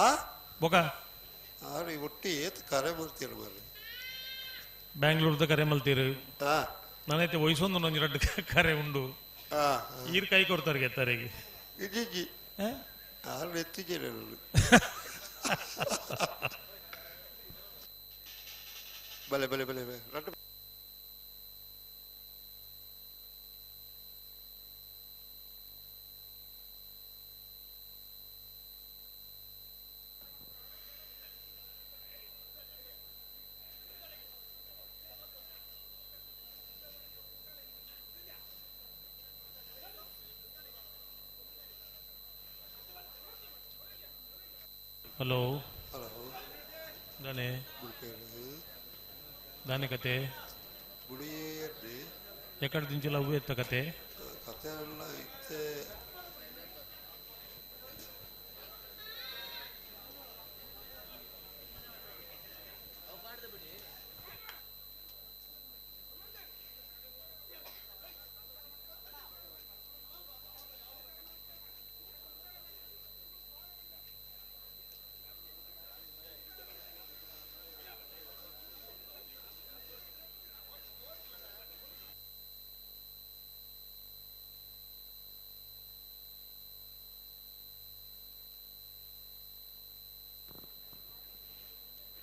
ಆ ಬೊಕ ಆರು ಒಟ್ಟಿ ಏತ್ ಕರೆ ಮಾಡ್ತೀರ ಮಾರಿ ಬ್ಯಾಂಗ್ಳೂರ್ದ ಕರೆ ಮಲ್ತೀರು ಹಾ ನಾನೈತೆ ವಯಸ್ಸೊಂದು ಒಂದು 2 ಕರೆ ಉಂಡು ಈರ್ ಕೈ ಕೊಡ್ತಾರೆ ಗೆತ್ತರಿಗೆ ಇಜ್ಜಿ ಆರು ಎತ್ತಿದ್ದೀರ ಬಲೆ ಬಲೆ ಬಲೆ ಬಲೆ ಹಲೋ ಹಲೋ ದಾನೆ ದಾನೆ ಕತೆ ಗುಡಿಯೇ ಎಕಡೆ ದಿಂಚಿಲ್ಲ ಹೂವು ಎತ್ತ ಕತೆ ಕತೆ ಎಲ್ಲ ಇತ್ತೆ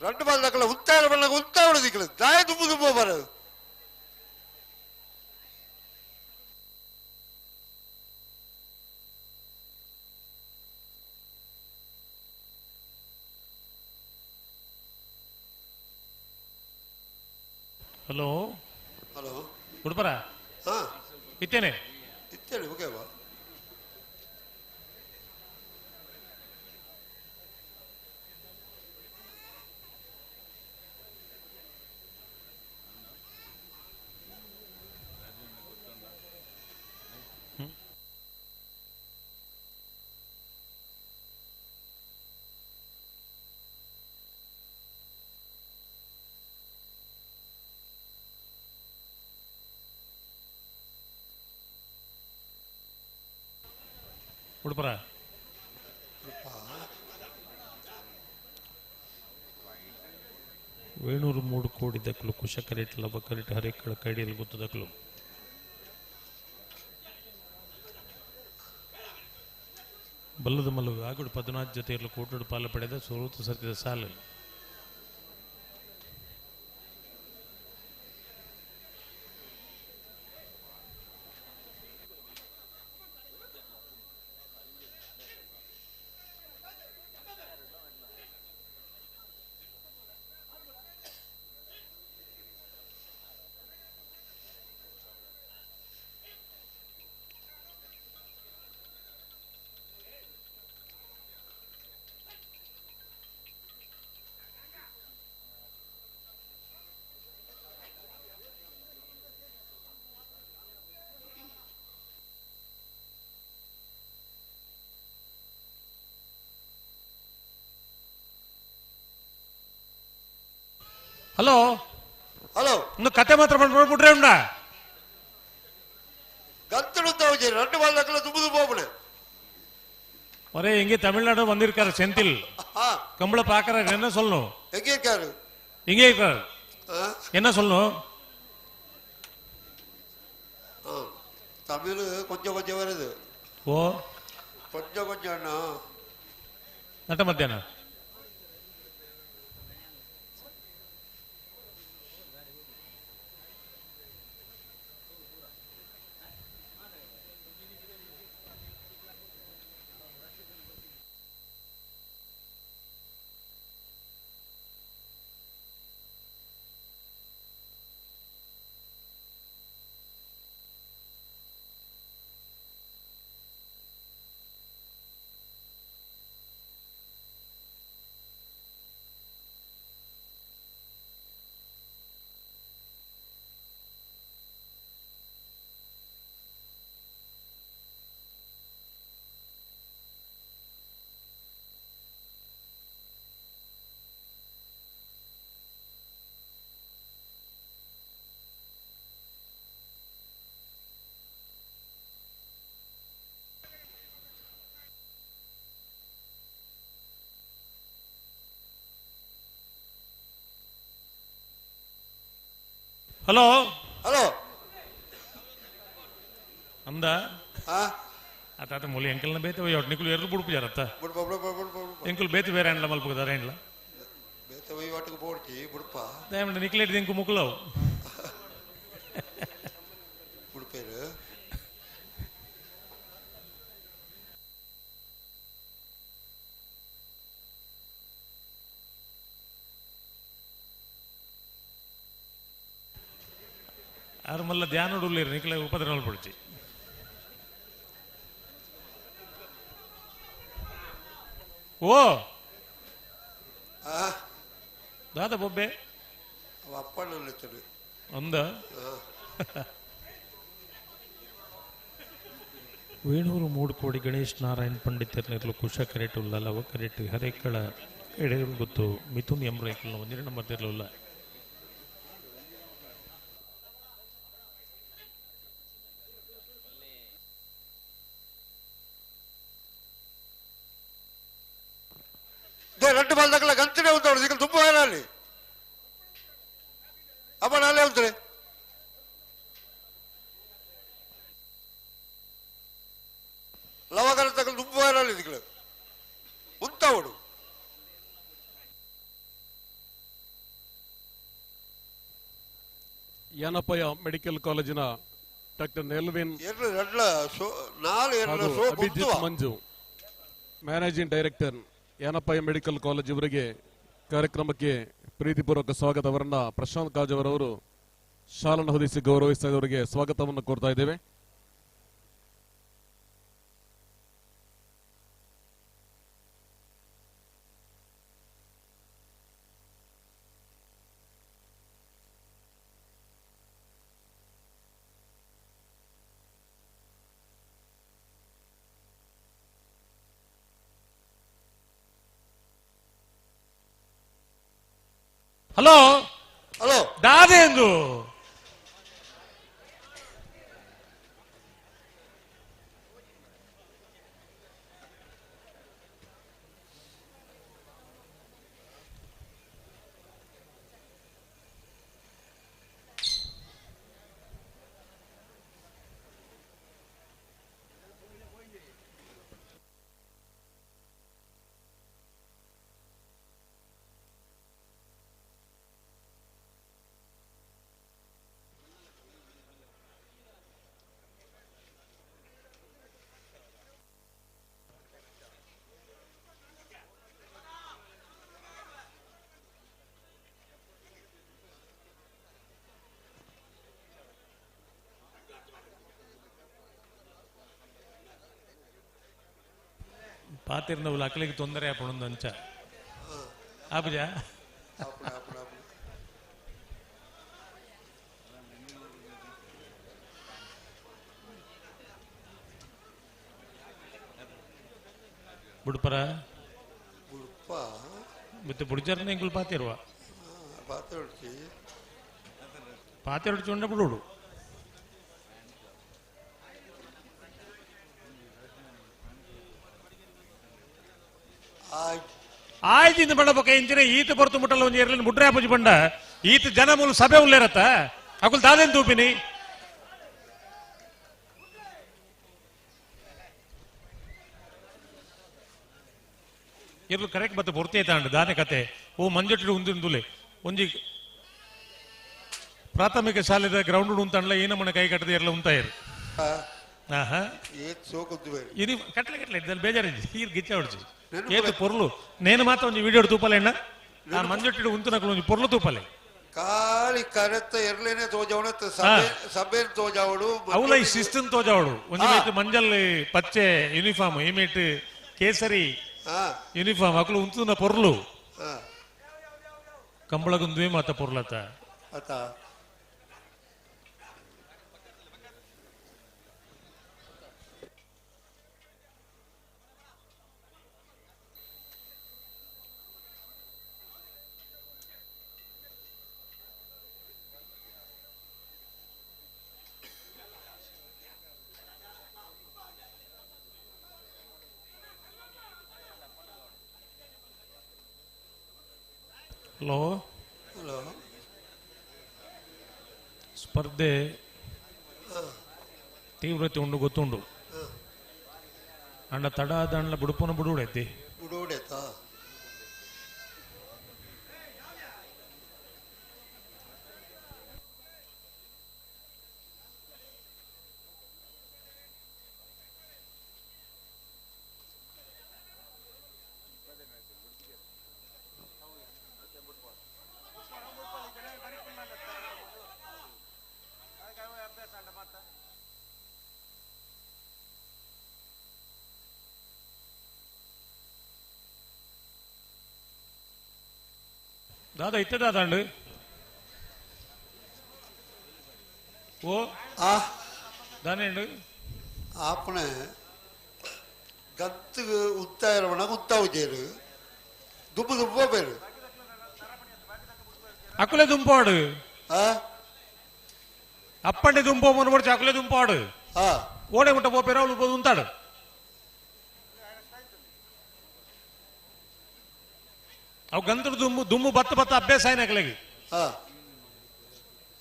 ரெண்டு பால் தக்கல உத்தார பண்ண உத்தாவோட திக்கல தாய துப்பு துப்பு பாரு ಹಲೋ ಹಲೋ ಉಡುಪರ ಹಾ ಇತ್ತೇನೆ ಇತ್ತೇನೆ ಓಕೆ ಬಾ ಉಡುಪರ ವೇಣೂರು 3 ಕೋಟಿ ದಕ್ಕಲು ಕುಶಕರೇಟ್ ಲಬಕರೇಟ್ ಹರೇಕಳ ಕೈಡಿಯಲ್ಲಿ ಗೊತ್ತು ದಕ್ಕಲು ಬಲ್ಲದ ಮಲ್ಲವು ಆಗುಡು 14 ಜೊತೆಯಲ್ಲಿ ಕೋಟೋಡು ಪಾಲು ಪಡೆದ ಸೋರುತ್ತು ಸತ್ಯದ ಸಾಲು ಹಲೋ ಹಲೋ ಇನ್ನು ಕತೆ ಮಾತ್ರ ಮಾಡ್ಬಿಟ್ರೆ ಉಂಡ கத்துடு தவஜி 2 வாரத்துல தும்புது போபனே ஒரே எங்க தமிழ்நாடு வந்திருக்காரு செந்தில் கம்பள பாக்குறாரு என்ன சொல்லணும் எங்க இருக்காரு இங்க இருக்காரு என்ன சொல்லணும் தமிழ் கொஞ்சம் கொஞ்சம் வருது ஓ கொஞ்சம் கொஞ்சம்னா நட்ட மத்தியானம் ಹಲೋ ಹಲೋ ಅಂದ ಆತ ಮೂಲಿ ಎಂಕಲ್ನ ಬೇತೆ ಒಟ್ನಿಕುಲು ಎರಡು ಬುಡುಪು ಜಾರತ್ತ ಎಂಕುಲು ಬೇತೆ ಬೇರೆ ಅಂಡ್ಲ ಮಲ್ಪುಗದಾರ ಎಂಡ್ಲ ಬೇತೆ ಒಯ್ ವಾಟಕ್ಕೆ ಬೋಡ್ತಿ ಬುಡುಪ ದಯಮಂಡ ನಿಕ್ಲೇಟ್ ಎಂಕು ಮುಕ್ಕುಲವು ಬುಡುಪೇರು ಯಾರು ಮಲ್ಲ ಧ್ಯಾನ ಉಳ್ಳೇರು ನಿಕ್ಲೆ ಉಪದ್ರ ಪಡಿಸಿ ಓ ದಾದ ಬೊಬ್ಬೆ ಅಪ್ಪಣ್ಣ ಒಂದ ವೇಣೂರು 3 ಕೋಟಿ ಗಣೇಶ್ ನಾರಾಯಣ್ ಪಂಡಿತರ್ನಿರ್ಲು ಕುಶ ಕರೆಟುಲ್ಲ ಲವ ಕರೆಟು ಹರೇಕಳ ಎಡೆಗಳು ಗೊತ್ತು ಮಿಥುನ್ ಎಂಬ್ರೈಕಲ್ನ 1 ನಂಬರ್ ಇರಲಿಲ್ಲ ரெண்டு பால் தக்கல கந்தினே உத்தோடு நீங்க துப்பு வேறாலி அப்ப நாளே உத்தரே ಲವಕರ ತಕಲ್ ತುಪ್ಪು ಬೇರಾಲಿ ನಿಕ್ಲೆ ಉತ್ತವಡು ಯಾನಪ್ಪಯ್ಯ ಮೆಡಿಕಲ್ ಕಾಲೇಜಿನ ಡಾಕ್ಟರ್ ನೆಲ್ವಿನ್ ಅಭಿಜಿತ್ ಮಂಜು ಮ್ಯಾನೇಜಿಂಗ್ ಡೈರೆಕ್ಟರ್ ಯಾನಪ್ಪಯ್ಯ ಮೆಡಿಕಲ್ ಕಾಲೇಜ್ ಇವರಿಗೆ ಕಾರ್ಯಕ್ರಮಕ್ಕೆ ಪ್ರೀತಿಪೂರ್ವಕ ಸ್ವಾಗತ. ಅವರನ್ನ ಪ್ರಶಾಂತ್ ಕಾಜ್ ಅವರವರು ಶಾಲನ್ನು ಹೊದಿಸಿ ಗೌರವಿಸ್ತಾ ಇದ್ದವರಿಗೆ ಸ್ವಾಗತವನ್ನು ಕೋರ್ತಾ ಇದ್ದೇವೆ. ಹಲೋ ಹಲೋ ದಾದೇಂದು ಪಾತಿರ್ನವ್ಲು ಅಕ್ಕಲಿಗೆ ತೊಂದರೆ ಆಪಣೊಂದು ಅಂಚ ಆಪುಜ ಬುಡ್ಪರ ಮತ್ತೆ ಬುಡ್ಜರ್ನ ಎಂಕುಲು ಪಾತಿರುವ ಪಾತಿರೊಡ್ಚಿ ಉಂಡ ಬಿಡುಡು ಆಯ್ತಿಂದ ಬಡಬಕ ಇಂಚಿನ ಈತ ಹೊರತು ಮುಟ್ಟಲ್ಲ ಒಂದು ಎರಲಿ ಮುಡ್ರೆ ಆಪುಜಿ ಬಂಡ ಈತ ಜನ ಮೂಲ ಸಭೆ ಉಳ್ಳೇರತ್ತ ಅಕುಲ್ ದಾದೇನ್ ತೂಪಿನಿ ಇರ್ಲು ಕರೆಕ್ಟ್ ಬತ್ತ ಪೂರ್ತಿ ಆಯ್ತಾಂಡು ದಾನೆ ಕತೆ ಓ ಮಂಜೊಟ್ಟಿಡು ಉಂದುಲೆ ಒಂಜಿ ಪ್ರಾಥಮಿಕ ಶಾಲೆದ ಗ್ರೌಂಡ್ ಉಂತಂಡ್ಲ ಏನ ಮನೆ ಕೈ ಕಟ್ಟದ ಎಲ್ಲ ಉಂತಾಯಿರು ఇది కట్ల కట్ల ఇద్దరు బేజారింది ఈ గిచ్చాడు ఏది పొరలు నేను మాత్రం కొంచెం వీడియో తూపలేనా ఆ మంజొట్టి ఉంటున్నకు కొంచెం పొరలు తూపలే ಕಾಲಿ ಕರೆತ್ತ ಎರ್ಲೇನೆ ತೋಜಾವಣ ಸಭೆನ್ ತೋಜಾವಡು అవుల ఈ సిస్టమ్ తోజావడు ಒಂಜಿಮೇಟ್ ಮಂಜಲ್ ಪಚ್ಚೆ ಯೂನಿಫಾರ್ಮ್ ఈమేట్ కేసరి యూనిఫార్మ్ అకులు ఉంటున్న పొరలు కంబళగుందువే మాత పొరలత ಅತ ಹಲೋ ಹಲೋ ಸ್ಪರ್ಧೆ ತೀವ್ರತೆ ಉಂಡು ಗೊತ್ತುಂಡು ಅಂಡ ತಡ ದಂಡ್ಲ ಬುಡುಪುನ ಬುಡುಡೈತಿ ಬುಡುಡೆತಾ దాదా ఇత్తే దాదాండు ఓ దానేండు ಆಪಣ ಗತ್ತು ಉತ್ತಾಯಿರವಣ ಉತ್ತಾವು ಜೇರು ದುಬ್ಬು ದುಬ್ಬ ಬೇರು అకులే దుంపాడు అప్పండి దుంపో మునబడి అకులే దుంపాడు ఓడే ముట్ట పోపేరా ఉంటాడు ಅವು ಗಂಧದ ದುಮ್ಮು ಬತ್ತ ಬತ್ತ ಅಭ್ಯಾಸ ಏನಾಗಲಿಗೆ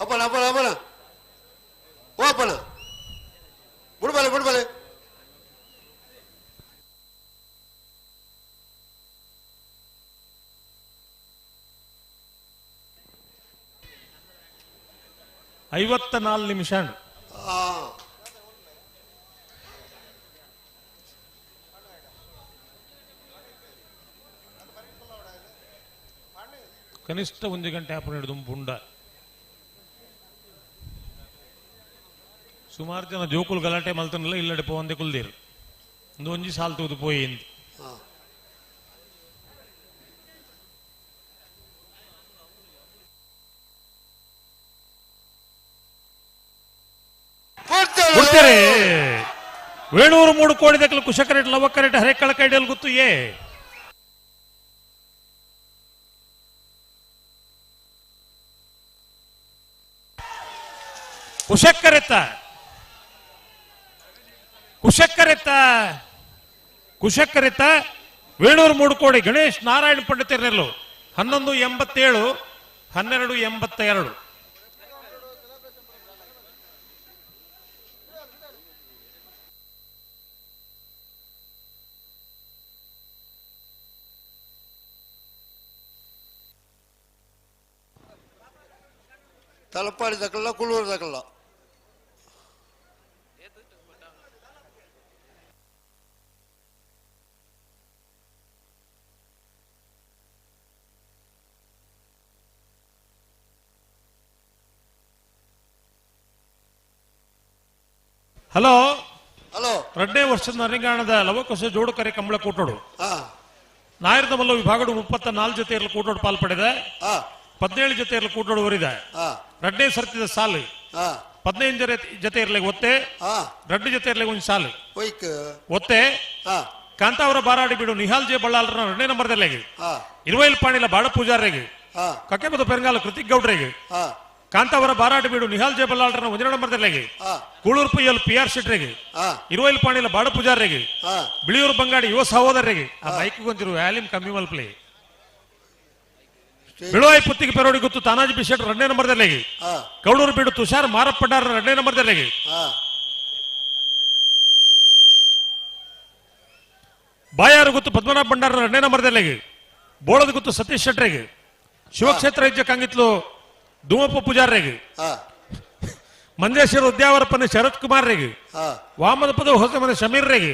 ಅಪ್ಪಣ ಅಪ್ಪಣ ಅಪ್ಪಣ ಓ ಅಪ್ಪಣ ಬಿಡ್ಬಲೆ ಬಿಡ್ಬಲೆ ಐವತ್ತ 4 ನಿಮಿಷ ಕನಿಷ್ಠ 1 ಗಂಟೆ ಆಪಣ ಹಿಡಿದು ಪುಂಡ ಸುಮಾರು ಜನ ಜೋಕುಲು ಗಲಾಟೆ ಮಲ್ತನಲ್ಲ ಇಲ್ಲಡೆ ಪೋಂದೆ ಕುಲ್ದೇರು ಒಂದು ಒಂಜಿ ಸಾಲ್ ತೂದು ಪೋಯಿಂದು ಗೊತ್ತೇರೆ ವೇಣೂರು ಮೂಡು ಕೋಡಿದಕ್ಕಲು ಕುಶಕರೆಟ್ ಲವಕರೆಟ್ ಹರೆಕ್ಕಳ ಕೈಡಲ್ ಗೊತ್ತು ಏ ಕುಶಕ್ಕರೆತ್ತ ಕುಶಕ್ಕರೆತ್ತ ಕುಶಕ್ಕರೆತ್ತ ವೇಣೂರು ಮೂಡು ಕೋಡಿ ಗಣೇಶ್ ನಾರಾಯಣ ಪಂಡಿತರನೆಲ್ಲೂ 1187 1282 ತಲಪಾಡಿ ದಕ್ಕಲ್ಲ ಕುಳ್ಳೂರು ದಕ್ಕಲ್ಲ ಹಲೋ ಹಲೋ 2ನೇ ವರ್ಷದ ನರಿಂಗಾಣದ ಲವಕುಶ ಜೋಡುಕರೆ ಕಂಬಳ ಕೂಟೋಡು ನಾಯರದ ಮಲ್ಲ ವಿಭಾಗಡು 34 ಜೊತೆಯಲ್ಲಿ ಕೂಟೋಡು ಪಾಲ್ಪಡಿದೆ 17 ಜೊತೆಯಲ್ಲಿ ಕೂಟೋಡು ವರಿದೆ 2ನೇ ಸರ್ತಿದ ಸಾಲು 15 ಜೊತೆ ಇರ್ಲಿಕ್ಕೆ ಒತ್ತೆ 2 ಜೊತೆ ಇರ್ಲಿಕ್ಕೆ ಒಂದು ಸಾಲು ಒತ್ತೆ ಕಾಂತಾವರ ಬಾರಾಡಿ ಬಿಡು ನಿಹಾಲ್ ಜೆ ಬಳ್ಳಾಲ್ರ 2ನೇ ನಂಬರ್ದಲ್ಲಿ 20 ಪಾಣಿಲ ಬಾಡ ಪೂಜಾರಿಗೆ ಕಕ್ಕೆಬದ ಪೆರಂಗಾಲ ಕೃತಿಕ್ ಗೌಡ್ರಿಗೆ ಕಾಂತಾವರ ಬಾರಾಟ ಬೀಡು ನಿಹಾಲ್ ಜೆ ಬಲ್ಲಾಳ್ರನ್ನ 1 ನಂಬರ್ದಲ್ಲಿ ಕೂಳೂರು ಪೈಯಲ್ PR ಶೆಟ್ರಿಗೆ 20 ಪಾಣಿಲ ಬಾಡ ಪೂಜಾರಿಗೆ ಬಿಳಿಯೂರು ಬಂಗಾಡಿ ಯುವ ಸಹೋದರರಿಗೆ ಆ ಬೈಕ್ ಗೊಂತಿರು ವ್ಯಾಲ್ಯೂಮ್ ಕಮ್ಮಿ ಮಲ್ಪ್ಲಿ ಬಿಳುವಾಯಿ ಪುತ್ತಿಗೆ ಪೆರೋಡಿ ಗೊತ್ತು ತಾನಾಜಿ ಬಿಶೆಟ್ 2ನೇ ನಂಬರ್ದಲ್ಲಿ ಕೌಳೂರು ಬೀಡು ತುಷಾರ್ ಮಾರಪ್ಪಡ್ಡಾರ 2ನೇ ನಂಬರ್ದಲ್ಲಿ ಬಾಯಾರು ಗೊತ್ತು ಪದ್ಮನಾಭ ಭಂಡಾರ 2ನೇ ನಂಬರ್ದಲ್ಲಿ ಬೋಳದ ಗೊತ್ತು ಸತೀಶ್ ಶೆಟ್ರಿಗೆ ಶಿವಕ್ಷೇತ್ರ ಹೆಜ್ಜೆ ಕಂಗಿತ್ಲು ಧೂಮಪ್ಪ ಪೂಜಾರಿಗೆ ಮಂಜೇಶ್ವರ ಉದ್ಯಾವರಪ್ಪನ ಶರತ್ ಕುಮಾರ್ ರೆಗೆ ವಾಮದ ಪದ ಹೊಸ ಮನೆ ಶಮೀರ್ ರೆಗೆ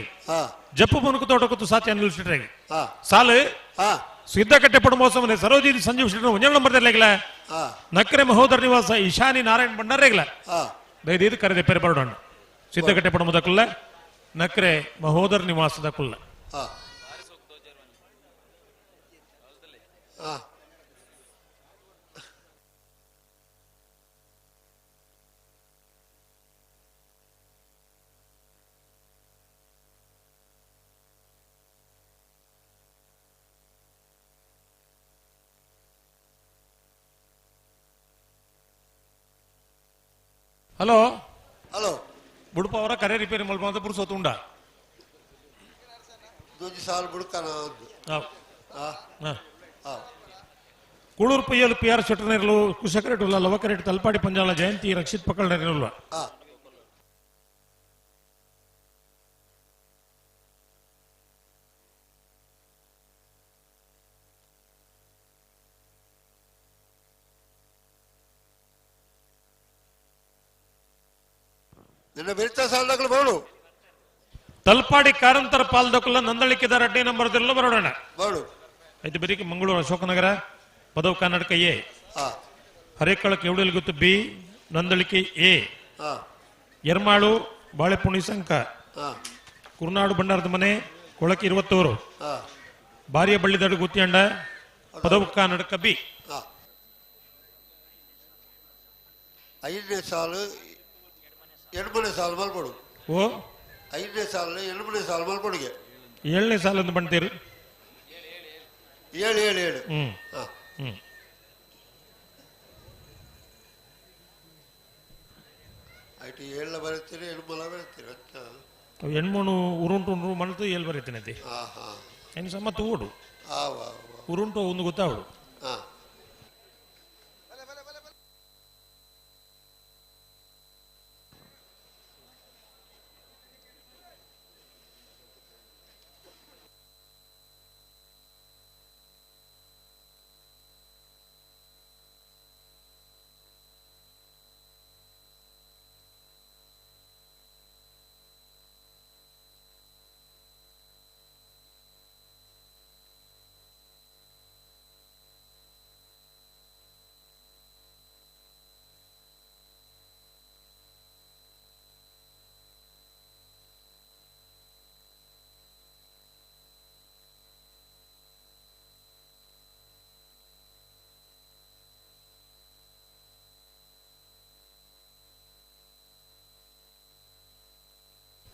ಜಪ್ಪು ಮುನುಕು ತೋಟ ಕೂತು ಸಾತಿ ಅನಿಲ್ ಶೆಟ್ರಿಗೆ ಸಾಲು ಸಿದ್ದಕಟ್ಟೆ ಪಡಮೋಸಮನೆ ಸರೋಜಿನಿ ಸಂಜೀವ್ ಶೆಟ್ರ 1 ನಂಬರ್ದಲ್ಲಿ ನಕ್ರೆ ಮಹೋದರ ನಿವಾಸ ಈಶಾನಿ ನಾರಾಯಣ್ ಭಂಡಾರೇಗ್ಲ ದಯದು ಕರೆದೆ ಪೆರೆ ಬರೋಣ ಸಿದ್ದಕಟ್ಟೆ ಪಡಮದ ಕುಲ್ಲ ನಕ್ರೆ ಮಹೋದರ ನಿವಾಸದ ಕುಲ್ಲ ಹಲೋ ಹಲೋ ಬುಡುಪ ಅವರ ಕರೆ ರಿಪೇರಿ ಮಲ್ಪಂತ ಪುರುಸೋತು ಉಂಡ ದೊಂಜಿ ಸಾಲ್ ಬುಡುಕನ ಕೂಳೂರು ಪೈಯಲು PR ಶೆಟ್ರನೇರ್ಲು ಕುಶಕರೆಟ್ ಉಲ್ಲ ಲವಕರೆಟ್ ತಲ್ಪಾಡಿ ಪಂಜಾಲ ಜಯಂತಿ ರಕ್ಷಿತ್ ಪಕ್ಕಳ್ನೇರ್ಲ ತಲ್ಪಾಡಿ ಕಾರಂತರ ಪಾಲ್ದಕ್ಕಲ್ಲ ನಂದಳಿಕೆದ 2ನೇ ನಂಬರ್ದೆಲ್ಲ ಬರೋಣ ಐದು ಬರೀ ಮಂಗಳೂರು ಅಶೋಕನಗರ ಪದವು ಕರ್ನಾಟಕ ಎ ಹರೇಕಳಕ್ಕೆ ಎವಡಲ್ಲಿ ಗೊತ್ತು ಬಿ ನಂದಳಿಕೆ ಎ ಎರ್ಮಾಳು ಬಾಳೆಪುಣಿ ಸಂಕ ಕುರುನಾಡು ಭಂಡಾರದ ಮನೆ ಕೊಳಕ್ಕೆ 20 ಬಾರಿಯ ಬಳ್ಳಿದಡು ಗುತ್ತಿಯಂಡ ಪದವು ಕರ್ನಾಟಕ ಬಿ 5ನೇ ಸಾಲು 8ನೇ ಸಾಲು ಮಲ್ಪಡು ಓ 5ನೇ ಸಾಲು 8ನೇ ಸಾಲು ಮಲ್ಪಡುಗೆ 7ನೇ ಸಾಲು ಅಂತ ಬಂತೀರಿ 7 ಆಯ್ತು 7 ಬರುತ್ತೀರಿ 8 ಬರುತ್ತೀರಿ ಹೆಣ್ಮಣ್ಣು ಉರುಂಟು ಮಣತು 7 ಬರೀತೀನಿ ಹೆಣ್ಣು ಸಮ್ಮತ್ತು ಓಡು ಉರುಂಟು ಒಂದು ಗೊತ್ತಾವಡು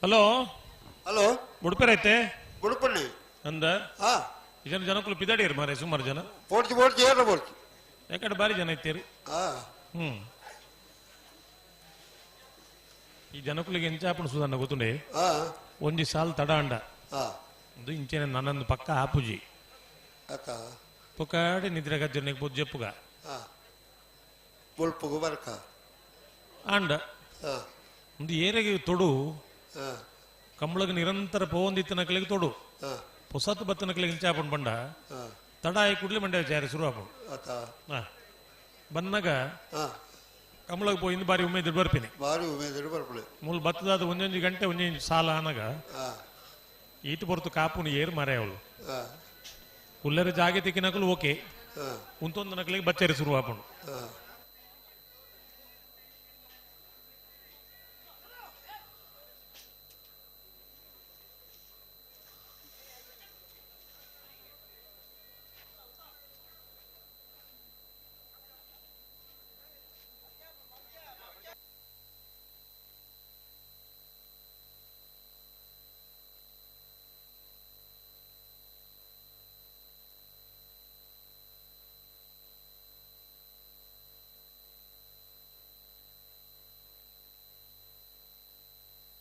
ಹಲೋ ಹಲೋ ಉಡುಪೇರೈತೆ ಉಡುಪಣ್ಣೆ ಅಂದ ಜನಕ್ಕೂ ಪಿದಾಡಿಯರು ಮಾರೆ ಸುಮಾರು ಜನ ಪೋಡ್ಚಿ ಏರ ಪೋಡ್ಚಿ ಯಾಕಡೆ ಬಾರಿ ಜನ ಐತೇರಿ ಈ ಜನಕ್ಕೂಲಿಗೆ ಎಂಚಾಪಣ ಸುಧಾರಣ ಗೊತ್ತುಂಡೆ ಒಂಜಿ ಸಾಲ್ ತಡ ಅಂಡ ಅದು ಇಂಚೆನೆ ನನ್ನೊಂದು ಪಕ್ಕ ಆಪುಜಿ ಪೊಕಾಡೆ ನಿದ್ರೆ ಗಜ್ಜರ್ನಿಗೆ ಪೊದ್ದು ಜಪ್ಪುಗ ಬರ್ಕ ಅಂಡ ಒಂದು ಏರೆಗೆ ತೊಡು ಕಂಬಳಗ ನಿರಂತರ ಪೋಂದಿತ್ತನಕಲಿಗೆ ತೊಡು ಹೊಸತ್ತು ಬತ್ತನಕಲಿಗೆ ಇಂಚಾಪಣ ಬಂಡ ತಡ ಆಯಿ ಕುಡ್ಲಿ ಮಂಡ್ಯ ವಿಚಾರ ಶುರು ಆಪಣ ಬಂದಾಗ ಕಮಲಕ್ಕೆ ಪೋಯಿಂದ ಬಾರಿ ಉಮೇದ್ ಬರ್ಪಿನಿ ಮೂಲ ಬತ್ತದಾದ ಒಂದೊಂದು ಗಂಟೆ ಒಂದೊಂದು ಸಾಲ ಆನಾಗ ಈಟು ಬರ್ತು ಕಾಪುನಿ ಏರ್ ಮಾರೆ ಅವಳು ಕುಲ್ಲರ ಜಾಗೆ ತಿಕ್ಕಿನಕಲು ಓಕೆ ಉಂತೊಂದು ನಕಲಿಗೆ ಬಚ್ಚರಿ ಶುರು ಆಪಣ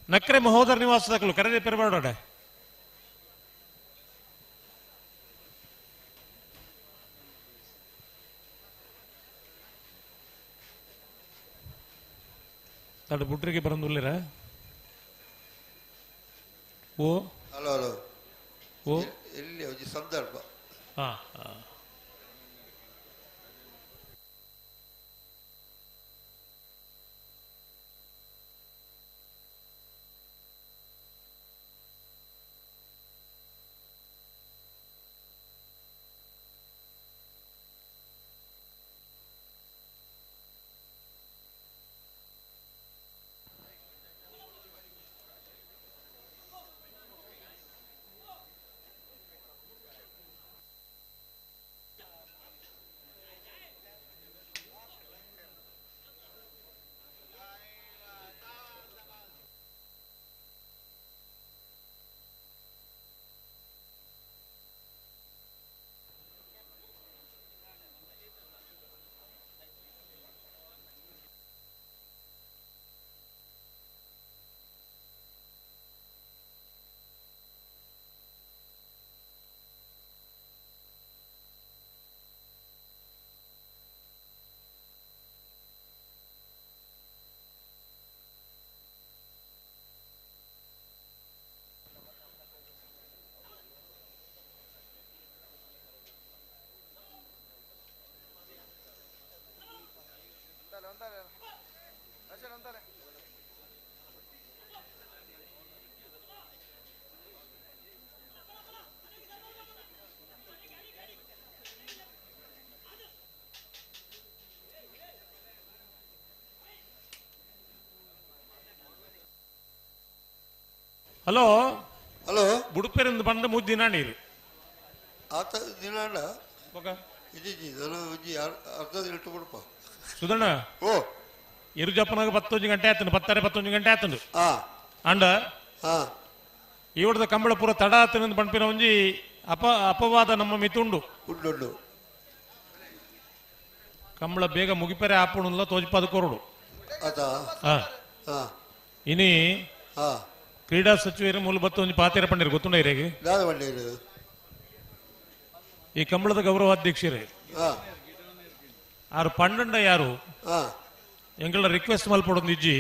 ನಕ್ರೆ ಮಹೋದರ ನಿವಾಸದಕ್ಕಲು ಕರೆದೆ ಪೆರಬಾಡೋಡೆ ತಡ ಬುಟ್ರಿಗೆ ಬರಂದುಲ್ಲಿರ ಓ ಹಲೋ ಹಲೋ ಓ ಎಲ್ಲಿ ಸಂದರ್ಭ ಹಾ ಹಲೋ ಹಲೋ ಬುಡುಪೇರಿಂದ ಬಂದ ಮೂರು ದಿನ ನೀರು ಆತ ದಿನ ಅರ್ಧ ಇಟ್ಟು ಬಿಡಪ್ಪ ಸುಧಣ್ಣ ಓ ಇರು ಜಪ್ಪನಾಗ 11 ಗಂಟೆ ಆಯ್ತು 11 ಗಂಟೆ ಆಯ್ತು ಅಂಡ ಇವಡದ ಕಂಬಳ ಪೂರ ತಡ ಆತನ ಬಣ್ಪಿನ ಒಂಜಿ ಅಪವಾದ ನಮ್ಮ ಮಿತುಂಡು ಉಂಡು ಕಂಬಳ ಬೇಗ ಮುಗಿಪೆರೆ ಆಪುಣಲ್ಲ ತೋಜಿಪದ ಕೊರಡು ಇನಿ ಕ್ರೀಡಾ ಸಚಿವರು ಮೂಲ ಬತ್ತು ಒಂದು ಪಾತಿರ ಪಂಡಿರು ಗೊತ್ತುಂಡ ಇರೇಗೆ ಈ ಕಂಬಳದ ಗೌರವಾಧ್ಯಕ್ಷರೇ ಆರು ಪಂಡಂಡ ಯಾರು ಎಂಗಳ ರಿಕ್ವೆಸ್ಟ್ ಮಲ್ಪಡೊಂದು ಇಜ್ಜಿ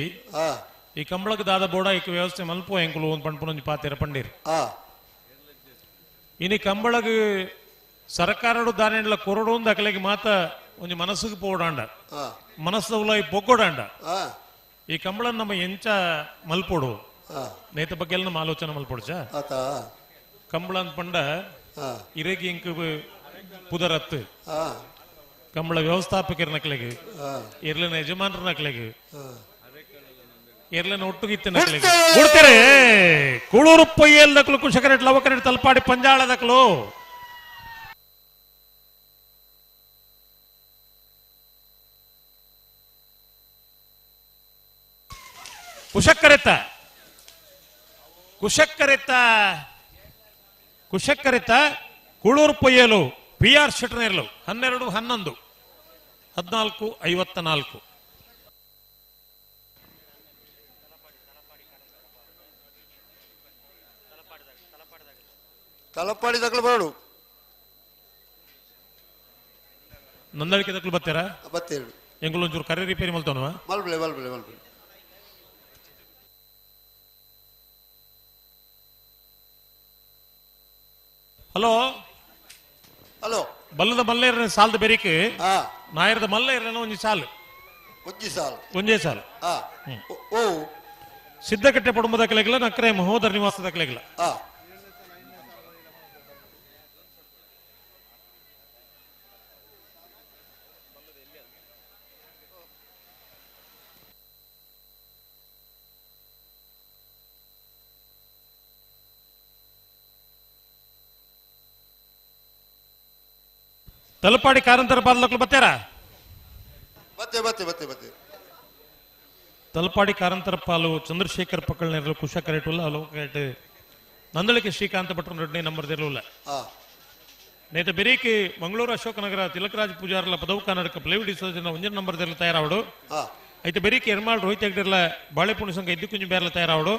ಈ ಕಂಬಳಕ್ಕೆ ದಾದ ಬೋಡ ಈ ವ್ಯವಸ್ಥೆ ಮಲ್ಪೋ ಎಂಕಲು ಒಂದು ಪಂಡ್ಪುನೊಂದು ಪಾತಿರ ಪಂಡಿರು ಇನಿ ಕಂಬಳಗ್ ಸರ್ಕಾರಡು ದಾನೆಂಡ್ಲ ಕೊರಡು ಒಂದು ಅಕಲೆಗೆ ಮಾತ ಒಂದು ಮನಸ್ಸಿಗೆ ಪೋಡಾಂಡ ಮನಸ್ಸು ಉಲಾಯಿ ಪೊಕ್ಕೋಡಾಂಡ ಈ ಕಂಬಳ ನಮ್ಮ ಎಂಚ ಮಲ್ಪೋಡು ನೇತ ಬಗ್ಗೆ ಎಲ್ಲ ನಮ್ಮ ಆಲೋಚನೆ ಮಲ್ಪೊಡ್ಚ ಕಂಬಳ ಅಂತ ಪಂಡ ಇರೇಗಿ ಇಂಕ್ ಪುದರತ್ತು ಕಂಬಳ ವ್ಯವಸ್ಥಾಪಕರ ನಕ್ಲೆಗೆ ಇರ್ಲಿನ ಯಜಮಾನರ ನಕ್ಲೆಗೆ ಇರ್ಲಿನ ಒಟ್ಟುಗಿತ್ತ ನಕ್ಲೆಗೆ ಕೊಡ್ತಾರೆ ಕೂಳೂರು ಪೊಯ್ಯಲ್ ದಕ್ಲು ಕುಶಕರೆಟ್ ಲವಕರೆಟ್ ತಲ್ಪಾಡಿ ಪಂಜಾಳ ದಕ್ಲು ಕುಶಕ್ಕರೆತ್ತ ಕುಶಕ್ಕರೆತ ಕುಳೂರು ಪೊಯ್ಯಲು PR ಶೆಟ್ಟರ್ನೇರ್ಲು 12-11 14:54. ತಲಪಾಡಿ ದಕ್ಕಲು ಬರಡು ನಂದಳಿಕೆ ದಕ್ಕಲು ಬರ್ತಾರಾ ಬತ್ತೇಳು ಎಂಗಳೊಂಚೂರು ಕರೆ ರಿಪೇರಿ ಮಲ್ತವನವ ಮಲ್ಬಳೆ ಹಲೋ ಬಲ್ಲದ ಮಲ್ಲೇರ ಸಾಲದ ಬೆರಿಕೆ ನಾಯರದ ಮಲ್ಲೇರನ ಒಂಜಿ ಸಾಲು ಒಂಜೇ ಸಾಲು ಓ ಸಿದ್ದಕಟ್ಟೆ ಪಡುಂಬದ ಕೆಳಗಿಲ್ಲ ನಕ್ರೆ ಮಹೋದರ ನಿವಾಸದ ಕೆಳಗಿಲ್ಲ ತಲಪಾಡಿ ಕಾರಂತರ ಪಾಲಕರು ಬರ್ತಾರ ಬತ್ತೆ ತಲಪಾಡಿ ಕಾರಂತರ ಪಾಲು ಚಂದ್ರಶೇಖರ್ ಪಕ್ಕಳನೇರಲು ಕುಶ ಕರೆಟುಲ್ಲ ಅಲೋಕರೇಟ್ ನಂದಳಿಕೆ ಶ್ರೀಕಾಂತ ಭಟ್ರು 2ನೇ ನಂಬರ್ ಇರಲಿಲ್ಲ ನೇತ ಬೆರೀಕಿ ಮಂಗಳೂರು ಅಶೋಕನಗರ ತಿಲಕರಾಜ್ ಪೂಜಾರ್ಲ ಪದವು ಕನ್ನಡಕ ಪ್ಲೇವಿಡಿ ಡಿಸೋಜನ 1 ನಂಬರ್ ತಯಾರಾವಡು ಐತೆ ಬೆರೀಕಿ ಎರ್ಮಾಳ್ ರೋಹಿತ್ ಹೆಗ್ಡೆರ್ಲ ಬಾಳೆಪುಣಿ ಸಂಘ ಇದ್ದು ಕುಂಜು ಬೇರ್ಲ ತಯಾರಾವಡು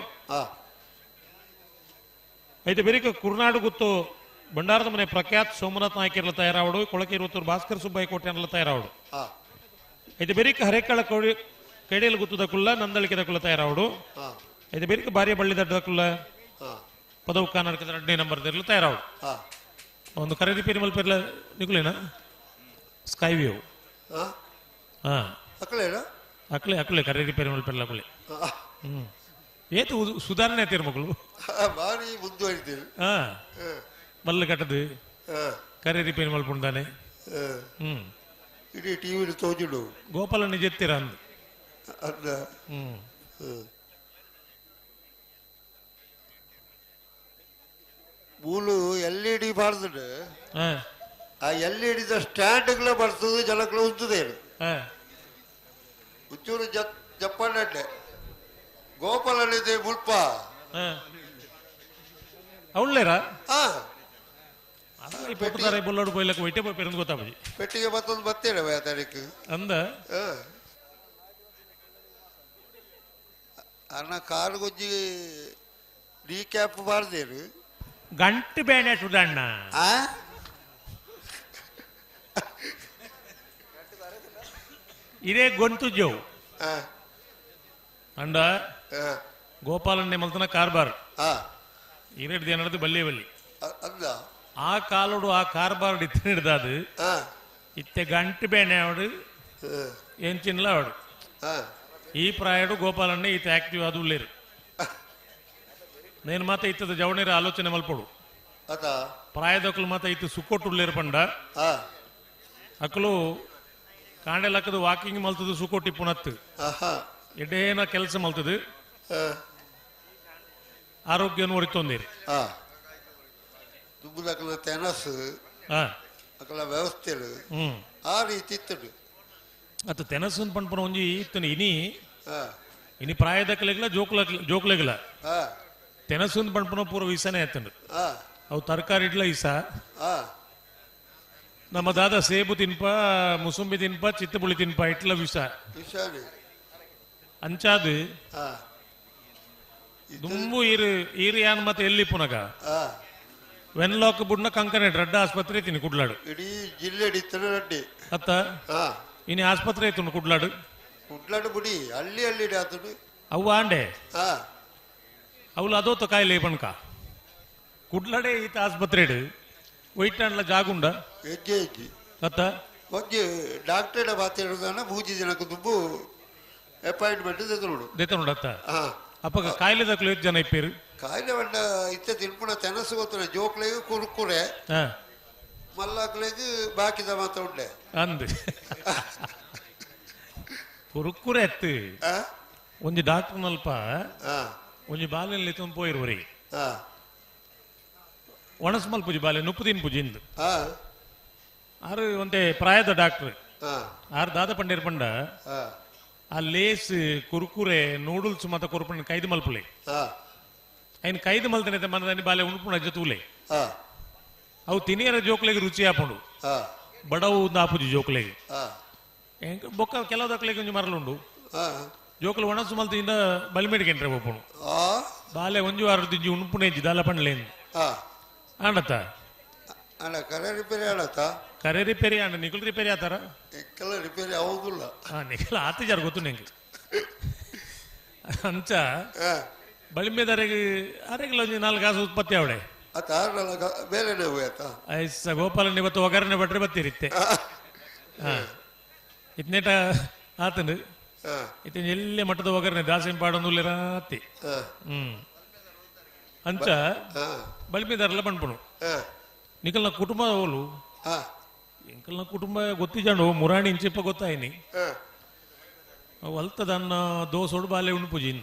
ಐತೆ ಬೆರೀಕಿ ಕುರ್ನಾಡು ಗುತ್ತು ಬಂಡಾರದ ಮನೆ ಪ್ರಖ್ಯಾತ್ ಸೋಮನಾಥ್ ನಾಯ್ಕರ್ಲ ತಯಾರಾವಡು ಕೊಳಕೆ 20 ಭಾಸ್ಕರ್ ಸುಬ್ಬಯ್ಯ ಕೋಟೆನ್ಲ ತಯಾರಾವಡು ಐತೆ ಬೆರೀಕಿ ಹರೇಕಳ ಕೈಡಿಯಲ್ಲಿ ಗುತ್ತುದಕ್ಕುಲ್ಲ ನಂದಳಿಕೆ ದಕ್ಕುಲ್ಲ ತಯಾರಾವಡು ಐತೆ ಬೆರೀಕಿ ಬಾರಿಯ ಬಳ್ಳಿ ದಡ್ಡದಕ್ಕುಲ್ಲ ಪದವು ಕರ್ನಾಟಕದ 2ನೇ ನಂಬರ್ ತಯಾರಾವಡು ಒಂದು ಕರೆ ರಿಪೇರಿ ಮಲ್ಪೆರ್ಲ ನಿಗುಲೇನಾ ಸ್ಕೈ ವ್ಯೂ ಅಕ್ಲೆ ಕರೆ ರಿಪೇರಿ ಮಲ್ಪೆರ್ಲ ಅಕ್ಲೆ ಏತು ಸುಧಾರಣೆ ಆಯ್ತೀರ ಮಕ್ಕಳು ಬಾರಿ ಮುಂದುವರಿತೀರಿ ಮಲ್ಲು ಕಟ್ಟದು ಕರೆ ರಿಪೇರಿ ಮಲ್ಪುಂಡಾನೆ ಇಡೀ ಟಿವಿ ತೋಜಿಡು ಗೋಪಾಲ ನಿಜ ಎತ್ತೀರ ಅಂದು ಅದ ಮೂಲು LED ಬಾರ್ದು ಆ LED ಸ್ಟ್ಯಾಂಡ್ಗಳ ಬರ್ತದೆ ಜನಗಳು ಉಂತದೆ ಉಚ್ಚೂರು ಜಪ್ಪಣ್ಣೆ ಗೋಪಾಲನಿದೆ ಮುಲ್ಪ ಅವಳ್ಳೇರಾ ಬುಲ್ಲೋಡು ಪೋಯ್ಲಕ್ಕೆ ಒಯ್ಟೆ ಪೋಯ್ ಪೆರಂದು ಗೊತ್ತಾಬಿ ಪೆಟ್ಟಿಗೆ ಮತ್ತೊಂದು ಬರ್ತೇನೆ ತಾರೀಕು ಅಂದ ಅಣ್ಣ ಕಾರು ಗೊಜ್ಜಿ ರೀಕ್ಯಾಪ್ ಬಾರ್ದೇರು ಗಂಟು ಬೇನೆ ಸುಡಣ್ಣ ಇದೇ ಗೊಂತು ಜೋವು ಅಂಡ ಗೋಪಾಲನ್ನೇ ಮಲ್ತನ ಕಾರ್ಬಾರ್ ಇರೆಡ್ದು ಏನದು ಬಲ್ಲಿ ಬಲ್ಲಿ ಆ ಕಾಲೋಡು ಆ ಕಾರ್ಬಾರ್ ಇತ್ತ ಹಿಡ್ದಾದು ಇತ್ತೆ ಗಂಟು ಬೇನೆ ಅವಡು ಎಂಚಿನ್ಲ ಅವಡು ಈ ಪ್ರಾಯಡು ಗೋಪಾಲನ್ನೇ ಈತ ಆಕ್ಟಿವ್ ಅದು ಉಳ್ಳೇರು నేను ಮಾತ ಇತ್ತದ ಜವಣೇರ ಆಲೋಚನೆ ಮಲ್ಪಡು ಪ್ರಾಯದಕ್ಕಲು ಮಾತ ಇತ್ತು ಸುಕ್ಕೊಟ್ಟು ಉಳ್ಳೇರು ಪಂಡ ಅಕ್ಕಲು ಕಾಂಡೆಲಕ್ಕದು ವಾಕಿಂಗ್ ಮಲ್ತದು ಸುಕ್ಕೊಟ್ಟಿ ಪುನತ್ತು ಎಡೇನ ಕೆಲಸ ಮಲ್ತದು ಆರೋಗ್ಯನು ಒರಿತೊಂದಿರಿ ದುಬ್ಬುದಕ್ಕಲ ತೆನಸು ಅಕ್ಕಲ ವ್ಯವಸ್ಥೆಲು ಆ ರೀತಿ ಇತ್ತಡು ಅತ್ತ ತೆನಸು ಪಂಪನ ಒಂಜಿ ಇತ್ತನು ಇನಿ ಪ್ರಾಯದಕ್ಕಲೆಗ್ಲ ಜೋಕ್ಲೆಗ್ಲ ತೆನಸು ಪಂಪನ ಪೂರ್ವ ವಿಸನೇ ಆಯ್ತಂಡು ಅವು ತರಕಾರಿ ಇಡ್ಲ ಈಸ ನಮ್ಮ ದಾದ ಸೇಬು ತಿನ್ಪ ಮುಸುಂಬಿ ತಿನ್ಪ ಚಿತ್ತಪುಳಿ ತಿನ್ಪ ಇಟ್ಲ ವಿಷ ಅಂಚಾದು ದುಂಬು ಈರು ಯಾನ್ ಮತ್ತೆ ಎಲ್ಲಿ ಪುನಗ ವೆನ್ಲಾಕ್ ಬುಡ್ನ ಕಂಕನೆ ರಡ್ಡ ಆಸ್ಪತ್ರೆ ತಿನಿ ಕುಡ್ಲಾಡು ಇಡೀ ಜಿಲ್ಲೆ ರಡ್ಡಿ ಅತ್ತ ಇನಿ ಆಸ್ಪತ್ರೆ ಐತು ಕುಡ್ಲಾಡು ಬುಡಿ ಹಳ್ಳಿ ಆತಡು ಅವು ಆಂಡೆ ಅವಳು ಅದೋತ ಕಾಯಿಲೆ ಪಣಕ ಕುಡ್ಲಾಡೆ ಈತ ಆಸ್ಪತ್ರೆ ಒಯ್ಟಾಂಡ್ಲ ಜಾಗುಂಡ ಹೆಜ್ಜೆ ಅತ್ತ ಒಂಜಿ ಡಾಕ್ಟರ್ ಮಾತಾಡೋದನ್ನ ಮೂಜಿ ಜನಕ್ಕೆ ದುಬ್ಬು ಅಪಾಯಿಂಟ್ಮೆಂಟ್ ದೆತನೋಡು ಅತ್ತ ಅಪ್ಪ ಕಾಯಿಲೆ ದಕ್ಕಲು ಎಷ್ಟು ಜನ ಇಪ್ಪೇರು ಕಾಯಿಲೆ ಬಂಡ ಇತ್ತ ತಿನ್ಪುಣ ತೆನಸು ಗೊತ್ತಿಲ್ಲ ಜೋಕ್ಲೆಗೆ ಕುರುಕುರೆ ಮಲ್ಲಾಕ್ಲೆಗೆ ಬಾಕಿದ ಮಾತ ಉಂಡೆ ಅಂದ್ ಕುರುಕುರೆ ಎತ್ತು ಒಂಜಿ ಡಾಕ್ಟರ್ ನಲ್ಪ ಒಂಜಿ ಬಾಲೆಲ್ಲಿ ತುಂಬ ಪೋಯಿರುವರಿಗೆ ಒಣಸ್ ಮಲ್ಪುಜಿ ಬಾಲೆ ನುಪ್ಪು ತಿನ್ಪುಜಿ ಇಂದು ಆರು ಒಂದೇ ಪ್ರಾಯದ ಡಾಕ್ಟರ್ ಆರು ದಾದ ಪಂಡೇರ್ ಪಂಡ ಆ ಲೇಸ್ ಕುರುಕುರೆ ನೂಡಲ್ಸ್ ಮತ್ತ ಕೊರ್ಪಣ್ಣ ಕೈದು ಮಲ್ಪುಲೆ ఆయన ఖైదు మల్తనైతే మన దాన్ని బాలే ఉనుపున జతూలే అవు తినేర జోకులేగి రుచి ఆపండు బడవు దాపుజి జోకులేగి బొక్క ಕೆಲವು ದಕ್ಕಲೆಗೆ ಒಂಜಿ ಮರಲುಂಡು ಜೋಕುಲು ಒಣಸು ಮಲ್ತಿಂದ ಬಲಿಮೇಡಿಗೆ ಎಂಟ್ರೆ ಒಪ್ಪುನು ಬಾಲೆ ಒಂಜು ಆರು ತಿಂಜಿ ಉಣುಪುನೇಜಿ ದಾಲ ಪಂಡ್ಲೇನು ಆಂಡತ್ತ ಅಣ್ಣ ಕರೆ ರಿಪೇರಿ ಆಡತ್ತ ಕರೆ ರಿಪೇರಿ ಆಂಡ ನಿಕಲ್ ರಿಪೇರಿ ಆತಾರ ಎಕ್ಕಲ ರಿಪೇರಿ ಆಗುದಿಲ್ಲ ನಿಕಲ್ ಆತ ಜಾರ ಗೊತ್ತು ನಿಂಗೆ ಅಂಚ ಬಲಿಮೇದಾರಿಗೆ ಅರೆಗಿಲ್ಲ ಒಂಜಿ 4 ಕಾಸು ಉತ್ಪತ್ತಿ ಅವಡೆ ಬೇರೆನೆ ಹೋಯ್ತ ಐಸ ಗೋಪಾಲನ್ ಇವತ್ತು ಒಗರಣೆ ಬಟ್ರೆ ಬತ್ತಿರಿತ್ತೆ ಇತ್ನೇಟ ಆತಂಡು ಇತ್ತ ಎಲ್ಲೆ ಮಟ್ಟದ ಒಗರಣೆ ದಾಸೆಂ ಪಾಡೊಂದು ರಾತಿ ಅಂಚ ಬಲಿಮೇದಾರಲ್ಲ ಬಂದ್ಪುಣು ನಿಕಲ್ನ ಕುಟುಂಬ ಅವಳು ಎಂಕಲ್ನ ಕುಟುಂಬ ಗೊತ್ತಿಜಾಂಡು ಮುರಾಣಿ ಇಂಚಿಪ್ಪ ಗೊತ್ತಾಯಿನಿ ಅಲ್ತದನ್ನ ದೋಸೋಡು ಬಾಲೆ ಉಣ್ಪುಜಿನ್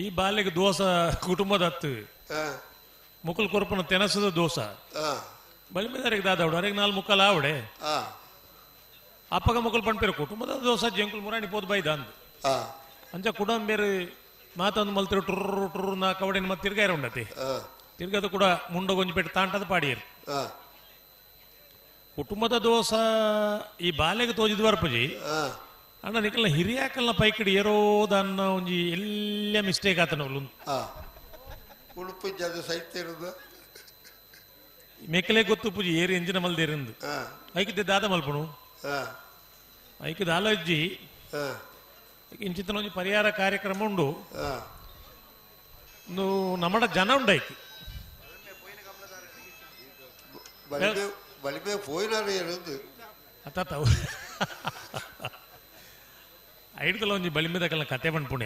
ಈ ಬಾಲೆಗೆ ದೋಸ ಕುಟುಂಬದ ಹತ್ತು ಮುಕ್ಕಲ್ ಕೊರಪನ ತೆನಸದ ದೋಸ ಬಲಿಮೇದಾರಿಗೆ ದಾದವಡು ಅರೆಗೆ 4 ಮುಕ್ಕಲ್ ಆವಡೆ ಅಪ್ಪಗ ಮುಕ್ಕಲ್ ಪಂಡ್ಪೇರು ಕುಟುಂಬದ ದೋಸ ಜಂಕುಲ್ ಮುರಾಣಿ ಪೋದ್ ಬೈದ ಅಂದ್ ಅಂಚ ಕುಟುಂಬ ಬೇರೆ ಮಾತಂದು ಮಲ್ತಿರು ಟುರ್ರು ಟುರ್ರು ನಾ ಕವಡಿನ ಮತ್ತೆ ತಿರ್ಗಾರ ಉಂಡತಿ ತಿರ್ಗದು ಕೂಡ ಮುಂಡ ಗೊಂಜಿಪೇಟೆ ತಾಂಟದ ಪಾಡಿಯರು ಕುಟುಂಬದ ದೋಸ ಈ ಬಾಲೆಗೆ ತೋಜಿದ್ ವರ್ಪಜಿ ಅಣ್ಣ ನಿಕಲ್ನ ಹಿರಿಯಾಕಲ್ನ ಪೈಕಡಿ ಏರೋದನ್ನ ಒಂಜಿ ಎಲ್ಲ ಮಿಸ್ಟೇಕ್ ಆತನ ಉಡುಪು ಸೈತ್ ಇರುದು ಮೆಕ್ಕಲೆ ಗೊತ್ತು ಪೂಜಿ ಏರಿ ಎಂಜಿನ ಮಲ್ದೇರಿಂದು ಐಕಿದ್ದೆ ದಾದ ಮಲ್ಪುಣು ಐಕಿದ ಆಲಜ್ಜಿ ಇಂಚಿತನ ಒಂಜಿ ಪರಿಹಾರ ಕಾರ್ಯಕ್ರಮ ಉಂಡು ನಮ್ಮಡ ಜನ ಉಂಡು ಐಕಿ ಬಲಿಮೆ ಪೋಯಿನಾರು ಇರುದು ಅತ್ತ ಐಡ್ಕಲ್ಲ ಒಂಜಿ ಬಲಿಮೆದಕಲ್ನ ಕತೆ ಪಂಡ್ಪುಣೆ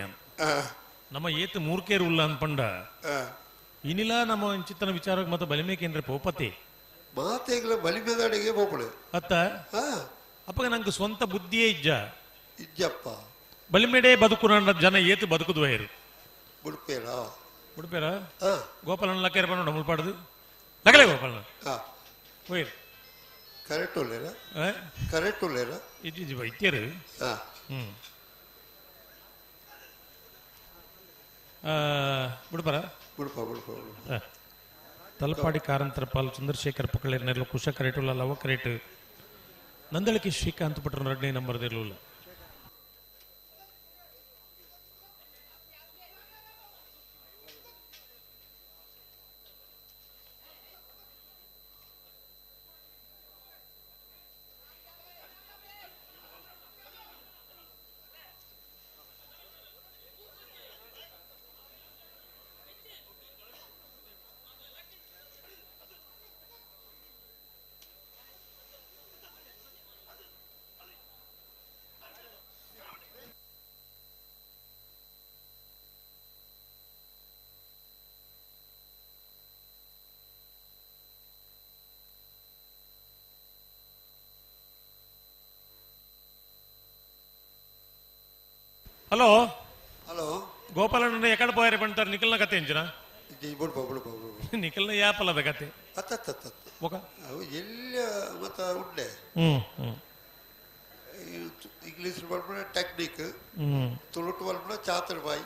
ನಮ್ಮ ಏತ್ ಮೂರ್ಕೇರು ಉಲ್ಲ ಅನ್ಪಂಡ ಇನಿಲ ನಮ್ಮ ಇಂಚಿತ್ತನ ವಿಚಾರಕ್ಕೆ ಮತ್ತೆ ಬಲಿಮೆ ಕೇಂದ್ರ ಪೋಪತಿ ಮಾತೆಗಳ ಬಲಿಮೆದಾಡಿಗೆ ಹೋಗ್ಬಿಡು ಅತ್ತ ಅಪ್ಪಗ ನಂಗೆ ಸ್ವಂತ ಬುದ್ಧಿಯೇ ಇಜ್ಜಪ್ಪ ಬಲಿಮೆಡೆ ಬದುಕುನ ಜನ ಏತು ಬದುಕುದ್ವಯರು ಬುಡ್ಪೇರ ಗೋಪಾಲನ ಲಕ್ಕೇರ ಬಂದು ಮುಲ್ಪಾಡುದು ಲಗಲೇ ಗೋಪಾಲನ ಹೋಯ್ರು ಕರೆಕ್ಟ್ ಉಳ್ಳೇರ ಇಜ್ಜಿ ವೈದ್ಯರು ಬಿಡ್ಬಾರ ತಲಪಾಡಿ ಕಾರಂತರ ಪಾಲ್ ಚಂದ್ರಶೇಖರ್ ಪಕ್ಕಳೇರ್ ನೆರಳು ಕುಶ ಕರೆಟುಲ್ಲ ಲವ ಕರೆಟ್ ನಂದಳಿಕೆ ಶ್ರೀಕಾಂತ್ ಪಟ್ರ 2ನೇ ನಂಬರ್ ಇರಲಿಲ್ಲ హలో హలో గోపాలన్న ఎక్కడ పోయారు పంటారు నిఖిల్న కథ ఎంచిన నిఖిల్ನ ಯಾಪಲ್ಲದ ಕತೆ ఒక ಎಲ್ಲ ಮತ್ತ ಉಂಡೆ ಇಂಗ್ಲಿಷ್ ಬರ್ಬಿಡ ಟೆಕ್ನಿಕ್ ತುಳುಟು ಬರ್ಬಿಡ ಚಾತುರ್ಬಾಯಿ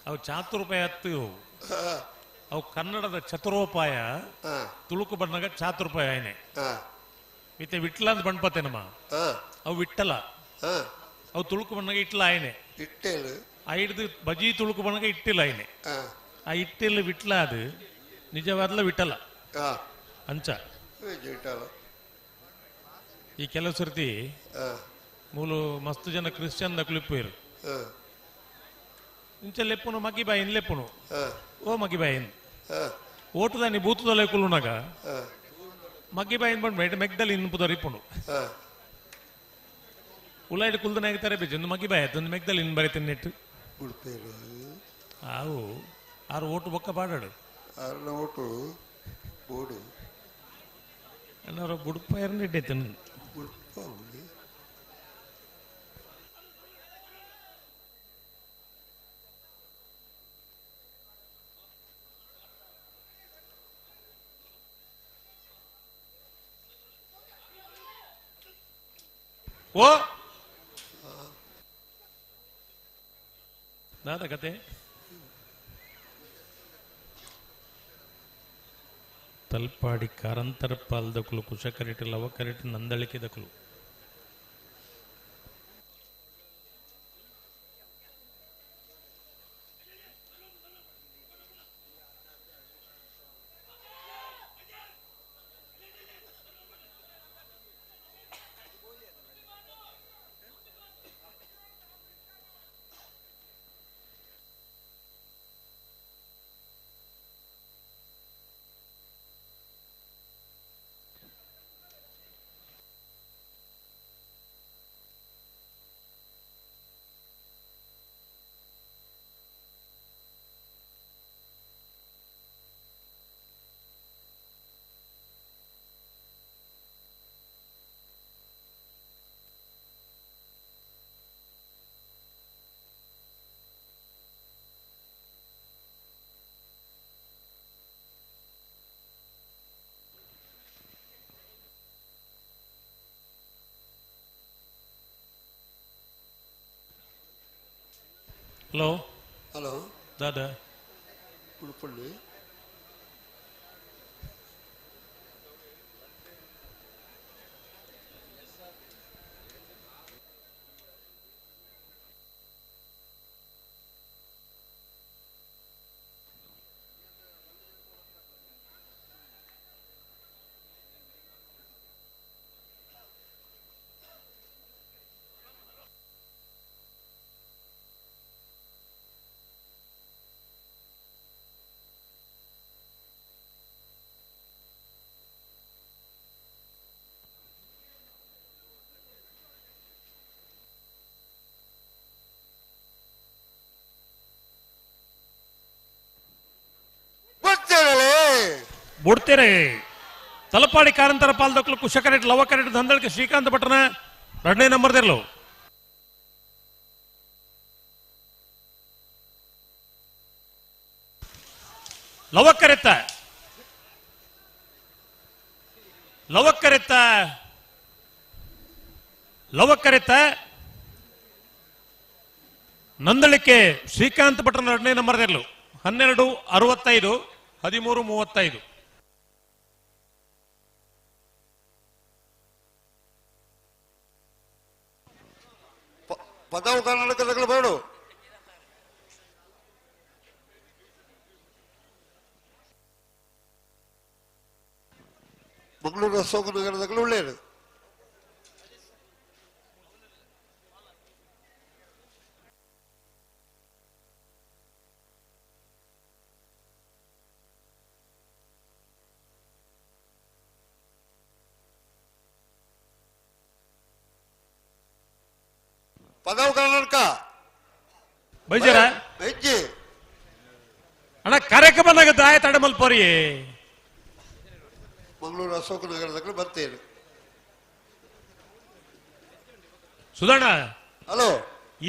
ಅವು ಚಾತುರ್ಪಾಯಿ ಹತ್ತು ಅವು ಕನ್ನಡದ ಚತುರೋಪಾಯ ತುಳುಕು ಬಂದಾಗ ಚಾತುರ್ಪಾಯ ಆಯ್ನೆ ಮತ್ತೆ ವಿಟ್ಲ ಅಂತ ಬಂಡ್ಪತ್ತೇನಮ್ಮ ಅವು ವಿಟ್ಟಲ ಅವು ತುಳುಕು ಬಣ್ಣಗೆ ಇಟ್ಲ ಆಯ್ನೆ ಆ ಹಿಡ್ದು ಬಜಿ ತುಳುಕು ಬಣ್ಣಗೆ ಇಟ್ಟಿಲ್ಲ ಆಯ್ನೆ ಆ ಇಟ್ಟಿಲ್ಲ ವಿಟ್ಲ ಅದು ನಿಜವಾದ್ಲ ವಿಟ್ಟಲ್ಲ ಅಂಚ ಈ ಕೆಲವು ಸರ್ತಿ ಮೂಲು ಮಸ್ತ್ ಜನ ಕ್ರಿಶ್ಚಿಯನ್ ದಕ್ಲಿಪ್ಪೇರು ಇಂಚ ಲೆಪ್ಪುನು ಮಗಿ ಬಾಯಿನ್ ಲೆಪ್ಪುನು ಓ ಮಗಿ ಬಾಯಿನ್ ಓಟುದಾನಿ ಬೂತುದೊಲೆ ಕುಲ್ಲುನಾಗ ಮಗ್ಗಿ ಬಾಯಿನ್ ಬಂದ್ಬೇಡ ಮೆಗ್ದಲ್ಲಿ ಇನ್ಪುದರ್ ಇಪ್ಪುನು ಉಳ್ಳಾಯ್ಡು ಕುಲ್ದನಾಗಿರ್ತಾರೆ ಬೇಜೊಂದು ಮಗಿ ಬಾಯ್ ಅದೊಂದು ಮೆಗ್ದಲ್ಲಿ ಇನ್ ಬರೀತೀನಿ ನೆಟ್ಟು ಆವು ಆರು ಓಟು ಬೊಕ್ಕ ಪಾಡಾಡು ಓಟು ಬೋಡು ಅಣ್ಣವ್ರ ಬುಡುಪ ಎರಡಿಟ್ಟೈತೆ ಓ ದಾದ ಕತೆ ತಲ್ಪಾಡಿ ಕಾರಂತರ ಪಾಲ್ದಕಲು ಕುಶಕರೆಟ್ ಲವಕರೆಟ್ ನಂದಳಿಕೆ ದಕಲು ಹಲೋ ಹಲೋ ದಾದಾ ಉಳ್ಪಳ್ಳಿ ಬುಡ್ತೇರೆ ತಲಪಾಡಿ ಕಾರಂತರ ಪಾಲ್ದಕ್ಲು ಕುಶಕರೆಟ್ ಲವಕರೆಟ್ ದಂದಳಿಕೆ ಶ್ರೀಕಾಂತ್ ಭಟ್ರನ 2ನೇ ನಂಬರ್ದಿರ್ಲು ಲವಕರೆತ್ತ ಲವಕರೆತ್ತ ಲವಕರೆತ್ತ ನಂದಳಿಕೆ ಶ್ರೀಕಾಂತ್ ಭಟ್ರನ 2ನೇ ನಂಬರ್ದಿರ್ಲು 12:65 13:35 ಪದವು ಕರ್ನಾಟಕದಲ್ಲಿ ಬೇಡು ಮಂಗಳೂರು ಅಶೋಕ ನಗರದಲ್ಲಿ ಒಳ್ಳೆಯದು ಪದವು ಕರ್ನಾಟಕ ಬೈಜರ ಹೆಜ್ಜೆ ಅಣ್ಣ ಕಾರ್ಯಕ್ರಮ ದಾಯ ತಡಮಲ್ ಪೋರಿ ಮಂಗಳೂರು ಅಶೋಕ ನಗರದಲ್ಲಿ ಬರ್ತೇನೆ ಸುಧಣ್ಣ ಹಲೋ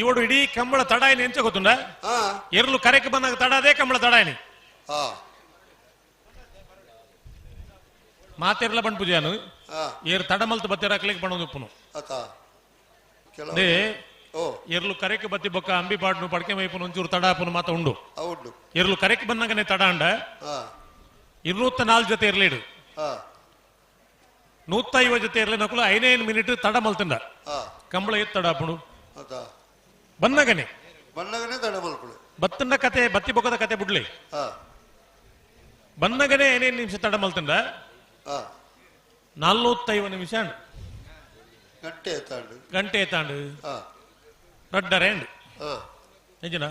ಇವಡು ಇಡೀ ಕಂಬಳ ತಡಾಯಿನಿ ಎಂಚ ಗೊತ್ತುಂಡ ಎರ್ಲು ಕರೆಕ್ಕೆ ಬಂದಾಗ ತಡಾದೇ ಕಂಬಳ ತಡಾಯಿನಿ ಮಾತೆರ್ಲ ಬಂದ್ ಪೂಜಾನು ಏರ್ ತಡಮಲ್ತ ಬತ್ತೆರ ಕ್ಲಿಕ್ ಬಣ್ಣದು ಉಪ್ಪುನು ಎರ್ಲು ಕರೆಕ್ಕೆ ಬತ್ತಿ ಬೊಕ್ಕ ಅಂಬಿ ಪಾಡ್ನು ಪಡ್ಕೆ ಮೈಪುನು ಒಂಚೂರು ತಡಾಪುನು ಮಾತ ಉಂಡು ಎರ್ಲು ಕರೆಕ್ಕೆ ಬಂದಂಗನೆ ತಡ ಅಂಡ 204 ಜೊತೆ ಇರ್ಲಿಡು 150 ಜೊತೆ ಇರ್ಲಿ ನಕಲು 5 ಮಿನಿಟ್ ತಡ ಮಲ್ತಿಂದ ಕಂಬಳ ಎತ್ ತಡಾಪುಡು ಬಂದಾಗನೆ ಬತ್ತಂಡ ಕತೆ ಬತ್ತಿ ಬೊಕ್ಕದ ಕತೆ ಬಿಡ್ಲಿ ಬಂದಾಗನೆ 5 ನಿಮಿಷ ತಡ ಮಲ್ತಿಂದ 45 ನಿಮಿಷ ಗಂಟೆ ಎತ್ತಾಂಡು ರಡ್ಡರೇಂಡ್ ನಿಜನಾ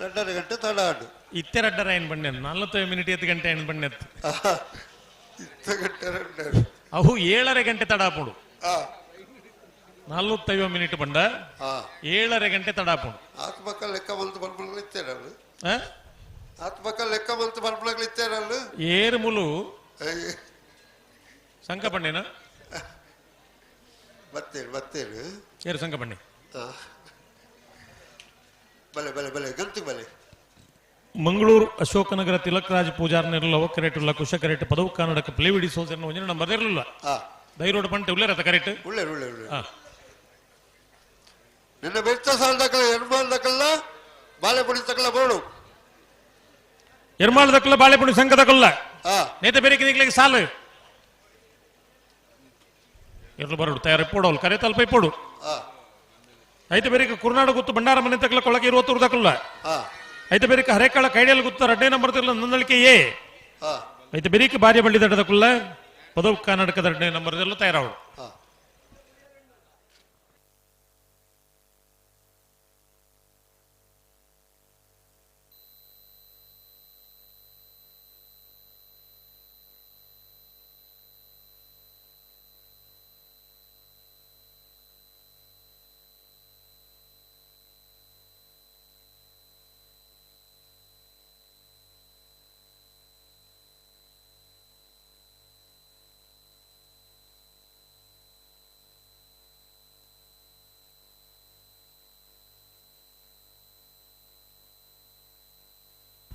ರಡ್ಡರ ಗಂಟೆ ತಡ ಆಡು ಇತ್ತೆ ರಡ್ಡರ ಏನ್ ಬಣ್ಣೆ 45 ಮಿನಿಟ್ 7 ಗಂಟೆ ಏನ್ ಬಣ್ಣೆ ಅವು 7:30 ಗಂಟೆ ತಡಾಪುಡು 45 ಮಿನಿಟ್ ಬಂಡ 7:30 ಗಂಟೆ ತಡಾಪುಡು ಆತ್ಮಕ ಲೆಕ್ಕ ಬಂತು ಬಲ್ಬಲ್ಗಳು ಇತ್ತೇರಲ್ಲ ಆತ್ಮಕ ಲೆಕ್ಕ ಬಂತು ಬಲ್ಬಲ್ಗಳು ಇತ್ತೇರಲ್ಲ ಏರು ಮುಲು ಸಂಕ ಪಣ್ಣೆನ ಬತ್ತೇರು ಏರು ಸಂಕ ಪಣ್ಣೆ ಬಲೆ ಬಲೆ ಬಲೆ ಗಂತು ಬಲೆ ಮಂಗಳೂರು ಅಶೋಕನಗರ ತಿಲಕರಾಜ್ ಪೂಜಾರ್ ನೆರಳು ಅವಕರೆಟುಲ್ಲ ಕುಶಕರೆಟ್ ಪದವು ಕನ್ನಡಕ್ಕೆ ಪ್ಲೇವಿಡಿ ಸೋಲ್ಸರ್ನ ಒಂದಿನ ನಂಬರ್ ಇರಲಿಲ್ಲ ದೈರೋಡ್ ಪಂಟೆ ಉಳ್ಳೇರತ ಕರೆಕ್ಟ್ ಉಳ್ಳೇರು ನಿನ್ನ ಬೆಟ್ಟ ಸಾಲ ದಕ್ಕಲ್ಲ ಎರ್ಮಾಲ್ ದಕ್ಕಲ್ಲ ಬಾಳೆಪುಡಿ ತಕ್ಕಲ್ಲ ಬೋಡು ಎರ್ಮಾಲ್ ದಕ್ಕಲ್ಲ ಬಾಳೆಪುಡಿ ಸಂಕ ದಕ್ಕಲ್ಲ ನೇತ ಬೇರೆಗೆ ನಿಗ್ಲಿಕ್ಕೆ ಸಾಲು ಇರ್ಲು ಬರೋಡು ತಯಾರಿಪ್ಪೋಡು ಕರೆ ತಲ್ಪ ಇಪ್ಪೋಡು ಐತೆ ಬೇರೆಗೆ ಕುರುನಾಡು ಗೊತ್ತು ಬಂಡಾರ ಮನೆ ತಕ್ಕಲ ಕೊಳಗೆ 20 ತಕ್ಕಲ್ಲ ಐತೆ ಬೇರೆಗೆ ಹರೇಕಾಳ ಕೈಡಿಯಲ್ಲಿ ಗೊತ್ತು ರಡ್ಡೆ ನಂಬರ್ ತಕ್ಕಲ ನನ್ನಳಿಕೆ ಏ ಐತೆ ಬೇರೆಗೆ ಬಾರಿ ಬಳ್ಳಿ ದಡ್ಡದಕ್ಕಲ್ಲ ಪದವು ಕರ್ನಾಟಕದ ರಡ್ಡೆ ನಂಬರ್ ಎಲ್ಲ ತಯಾರಾವಡು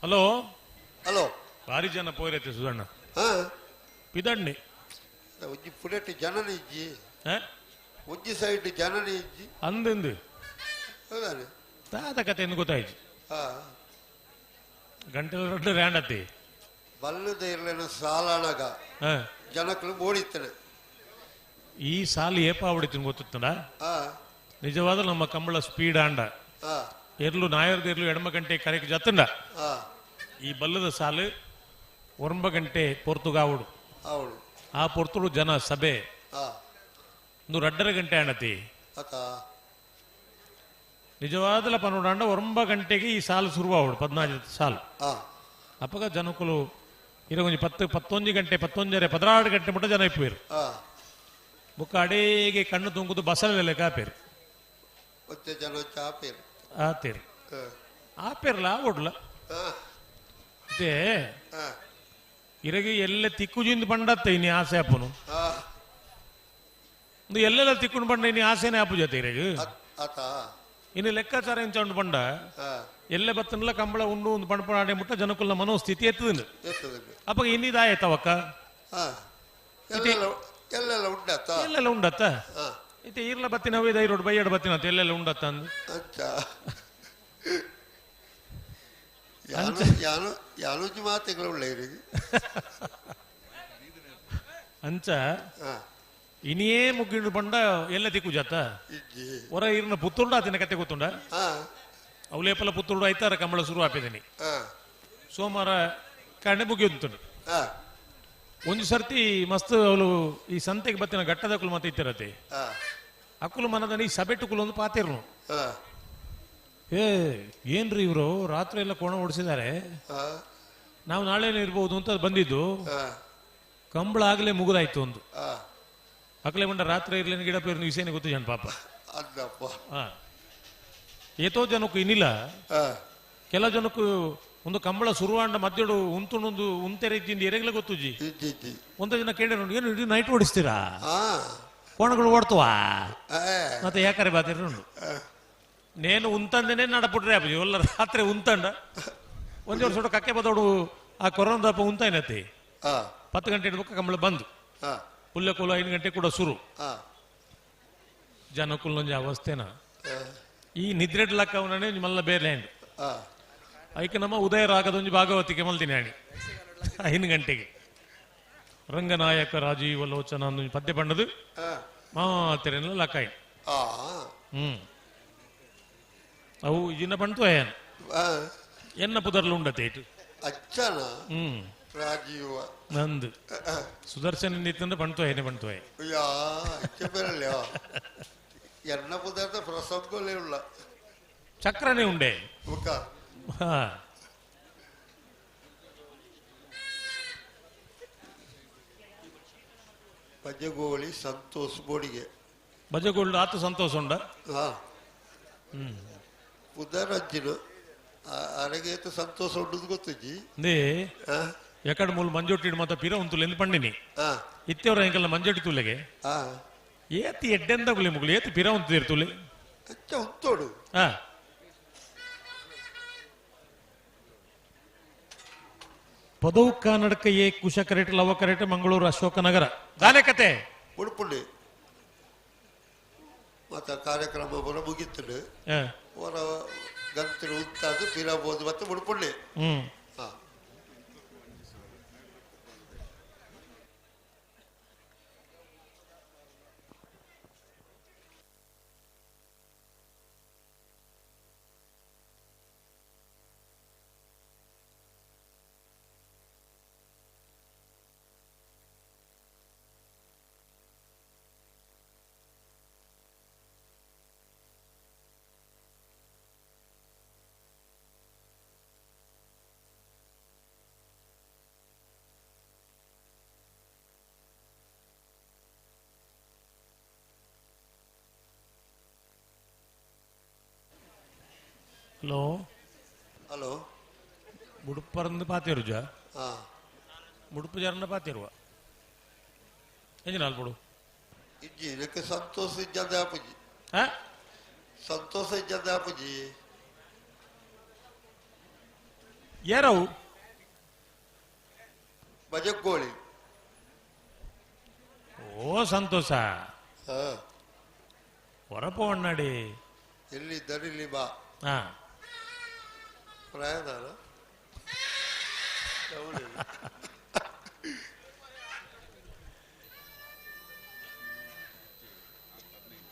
ಹಲೋ ಹಲೋ ಭಾರಿ ಜನ ಪೋಯ್ರೈತೆ ಸುಧಣ್ಣ ಪಿದಣ್ಣಿ ಒಂಜಿ ಪುಡೆಟ್ ಜನನ ಇಜ್ಜಿ ಒಂಜಿ ಸೈಡ್ ಜನನ ಇಜ್ಜಿ ಅಂದಿಂದು ಹೌದಾನೆ ತಾದ ಕತೆ ಎಂದು ಗೊತ್ತಾಯ್ತು ಗಂಟೆ ರಡ್ಡು ರ್ಯಾಂಡತ್ತಿ ಬಲ್ಲದ ಇರ್ಲೇನ ಸಾಲಾನಾಗ ಜನಕ್ಕಳು ಓಡಿತ್ತನೆ ಈ ಸಾಲು ಏಪ ಹೊಡಿತೀನಿ ಗೊತ್ತುತ್ತಡ ನಿಜವಾದ ನಮ್ಮ ಕಂಬಳ ಸ್ಪೀಡ್ ಆಂಡ ಎರ್ಲು ನಾಯರ್ದ ಎರ್ಲು ಎಡಮ ಗಂಟೆ ಕರೆಗೆ ಜತ್ತಂಡ ಈ ಬಲ್ಲದ ಸಾಲು 9 ಗಂಟೆ ಪೊರ್ತುಗಾವುಡು ಆ ಪೊರ್ತುಡು ಜನ ಸಭೆ 2:30 ಗಂಟೆ ಆಣತಿ ನಿಜವಾದ ಪನ್ನೋಡಾಂಡ 9 ಗಂಟೆಗೆ ಈ ಸಾಲು ಶುರುವಾವುಡು 14 ಸಾಲು ಅಪ್ಪಗ ಜನಕ್ಕಲು ಇರಗೊಂಜಿ 10-11 ಗಂಟೆ 16 ಗಂಟೆ ಮುಟ್ಟ ಜನ ಇಪ್ಪೇರು ಬುಕ್ಕ ಅಡೇಗೆ ಕಣ್ಣು ತುಂಗುದು ಬಸಲೆಲ್ಲ ಕಾಪೇರು ಆತೇರು ಆಪೇರ್ಲ ಓಡ್ಲ ಮತ್ತೆ ಇರಗಿ ಎಲ್ಲ ತಿಕ್ಕುಜಿಂದ ಬಂಡತ್ತ ಇನಿ ಆಸೆ ಅಪ್ಪನು ಎಲ್ಲೆಲ್ಲ ತಿಕ್ಕೊಂಡು ಬಂಡ ಇನಿ ಆಸೆನೇ ಅಪ್ಪು ಜೊತೆ ಇರಗಿ ಇನ್ನು ಲೆಕ್ಕಾಚಾರ ಎಂಚ ಬಂಡ ಎಲ್ಲೇ ಬತ್ತನಲ್ಲ ಕಂಬಳ ಉಂಡು ಒಂದು ಪಣಪಣ ಆಡೆ ಮುಟ್ಟ ಜನಕ್ಕುಲ್ಲ ಮನೋಸ್ಥಿತಿ ಎತ್ತದ ಅಪ್ಪ ಇನ್ನಿದಾಯ್ತವಕ್ಕ ಎಲ್ಲೆಲ್ಲ ಉಂಡತ್ತ ಇತ್ತೆ ಇರ್ಲ ಬತ್ತಿನ ಹೋಯ್ದ ಇರೋಡು ಬೈಯಡ್ ಬತ್ತಿನ ಎಲ್ಲೆಲ್ಲ ಉಂಡತ್ತ ಅಂದು ಅಂಚ ಇನಿಯೇ ಮುಗ್ಗಿಂಡು ಬಂಡ ಎಲ್ಲ ತಿಕ್ಕು ಜಾತ ಹೊರ ಇರ್ನ ಪುತ್ತುಂಡ ಆತಿನ ಕತೆ ಗೊತ್ತುಂಡ ಅವಲೇಪಲ ಪುತ್ತುಂಡು ಆಯ್ತಾರ ಕಂಬಳ ಶುರು ಹಾಪಿದೀನಿ ಸೋಮವಾರ ಕಣ್ಣೆ ಮುಗಿಯುಂಟು ಒಂದು ಸರ್ತಿ ಮಸ್ತ್ ಅವಳು ಈ ಸಂತೆಗೆ ಬತ್ತಿನ ಗಟ್ಟದಕ್ಕಲು ಮತ್ತೆ ಇತ್ತಿರತ್ತೆ ಅಕ್ಕಲು ಮನದಲ್ಲಿ ಸಬೆಟ್ಟುಕುಲು ಒಂದು ಪಾತಿರ್ನು ಏನ್ರಿ ಇವರು ರಾತ್ರಿ ಎಲ್ಲ ಕೋಣ ಓಡಿಸಿದ್ದಾರೆ ನಾವು ನಾಳೆನೇ ಇರ್ಬೋದು ಅಂತ ಬಂದಿದ್ದು ಕಂಬಳ ಆಗ್ಲೇ ಮುಗಿದಾಯ್ತು ಒಂದು ಅಕ್ಲೆ ಬಂಡ ರಾತ್ರಿ ಇರ್ಲೇನು ಗಿಡ ಪೇರು ವಿಷಯನೇ ಗೊತ್ತು ಜನ ಪಾಪ ಏತೋ ಜನಕ್ಕೂ ಇನ್ನಿಲ್ಲ ಕೆಲ ಜನಕ್ಕೂ ಒಂದು ಕಂಬಳ ಶುರುವಾಂಡ ಮಧ್ಯಡು ಉಂತುಂಡು ಉಂತೆರೆ ಇದ್ದಿಂದ ಎರೆಗ್ಲೇ ಗೊತ್ತು ಜಿ ಒಂದು ಜನ ಕೇಳಿರೋ ಏನು ಇಡೀ ನೈಟ್ ಓಡಿಸ್ತೀರಾ ಕೋಣಗಳು ಓಡ್ತವಾ ಮತ್ತೆ ಯಾಕರೆ ಬಾತಿರ ನೇನು ಉಂತಂದೇನೆ ನಡಪುಟ್ರೆ ಅಪ್ಪ ಎಲ್ಲ ರಾತ್ರಿ ಉಂತಂಡ ಒಂದೇ ವರ್ಷ ಕಕ್ಕೆ ಬದೋಡು ಆ ಕೊರೋನಾದಪ್ಪ ಉಂತಾಯ್ನತಿ 10 ಗಂಟೆ ಇಡ್ಬೇಕು ಕಂಬಳ ಬಂದು ಪುಲ್ಯಕುಲ 5 ಗಂಟೆ ಕೂಡ ಶುರು ಜನಕ್ಕುಲ್ಲೊಂಜಿ ಅವಸ್ಥೆನ ಈ ನಿದ್ರೆಡ್ಲಕ್ಕ ಅವನೇ ನಿಮ್ಮಲ್ಲ ಬೇರೆ ಹ್ಯಾಂಡ್ ಐಕೆ ನಮ್ಮ ಉದಯ ರಾಗದೊಂಜಿ ಭಾಗವತಿಗೆ ಮಲ್ತೀನಿ ಹಾಣಿ 5 ಗಂಟೆಗೆ ರಂಗನಾಯಕ ರಾಜೀವ ಲೋಚನ ಅಂದೊಂಜಿ ಪದ್ಯ ಪಂಡದು ಮಾತೆರೆಲ್ಲ ಲಕ್ಕಾಯಿ ಅವು ಇನ್ನ ಪಂಟು ಏನ್ ಎನ್ನ ಪುದರ್ಲು ಉಂಡತೆ ಇಟ್ಟು ರಾಜೀವ ನಂದು ಸುದರ್ಶನ ನಿಂತ ಪಂಟು ಏನೇ ಪಂಟು ಎನ್ನ ಪುದರ್ದ ಪ್ರಸಂಗಲೇ ಉಳ್ಳ ಚಕ್ರನೇ ಉಂಡೆ ಬಜಗೋಳಿ ಸಂತೋಷ್ ಬೋಡಿಗೆ ಬಜಗೋಳಿ ಆತು ಸಂತೋಷ ಉಂಡ ಪುದರಜ್ಜಿನ ಅರಗೇತು ಸಂತೋಷ ಉಂಟು ಗೊತ್ತಜ್ಜಿ ಎಕಡೆ ಮೂಲ ಮಂಜೊಟ್ಟಿಡ್ ಮಾತ ಪಿರ ಉಂತುಲೆ ಎಂದು ಪಂಡಿನಿ ಇತ್ತೆವರ ಎಂಕಲ್ಲ ಮಂಜೊಟ್ಟಿ ತುಲೆಗೆ ಏತಿ ಎಡ್ಡೆಂದ ಗುಲಿ ಮುಗುಲಿ ಏತಿ ಪಿರ ಉಂತು ಇರ್ತುಲೆ ಉಂತೋಡು ಪದವು ಕನ್ನಡಕ ಏ ಕುಶ ಕರೆಟ್ ಲವ ಕರೆಟ್ ಮಂಗಳೂರು ಅಶೋಕನಗರ ದಾನೆ ಕತೆ ಉಡುಪುಂಡಿ ಮತ್ತ ಕಾರ್ಯಕ್ರಮ ಬರ ಮುಗಿತುಂಡು ಹೊರ ಗಂತಿನ ಉಂತಾದು ಪಿರಬಹುದು ಮತ್ತೆ ಉಡುಪುಂಡಿ ಹಲೋ ಹಲೋ ಮುಡುಪರಂದು ಪಾತಿರುಜ ಹಾ ಮುಡುಪು ಜರನ್ನ ಪಾತಿರುವ ಎಂಜಿನ ಅಲ್ಪಡು ಇಜ್ಜಿ ಇದಕ್ಕೆ ಸಂತೋಷ ಇಜ್ಜದ ಆಪುಜಿ ಸಂತೋಷ ಇಜ್ಜದ ಆಪುಜಿ ಯಾರವು ಬಜಗೋಳಿ ಓ ಸಂತೋಷ ಹೊರಪವಣ್ಣಡಿ ಎಲ್ಲಿ ದರಿಲಿ ಬಾ ಪ್ರಯಾಣ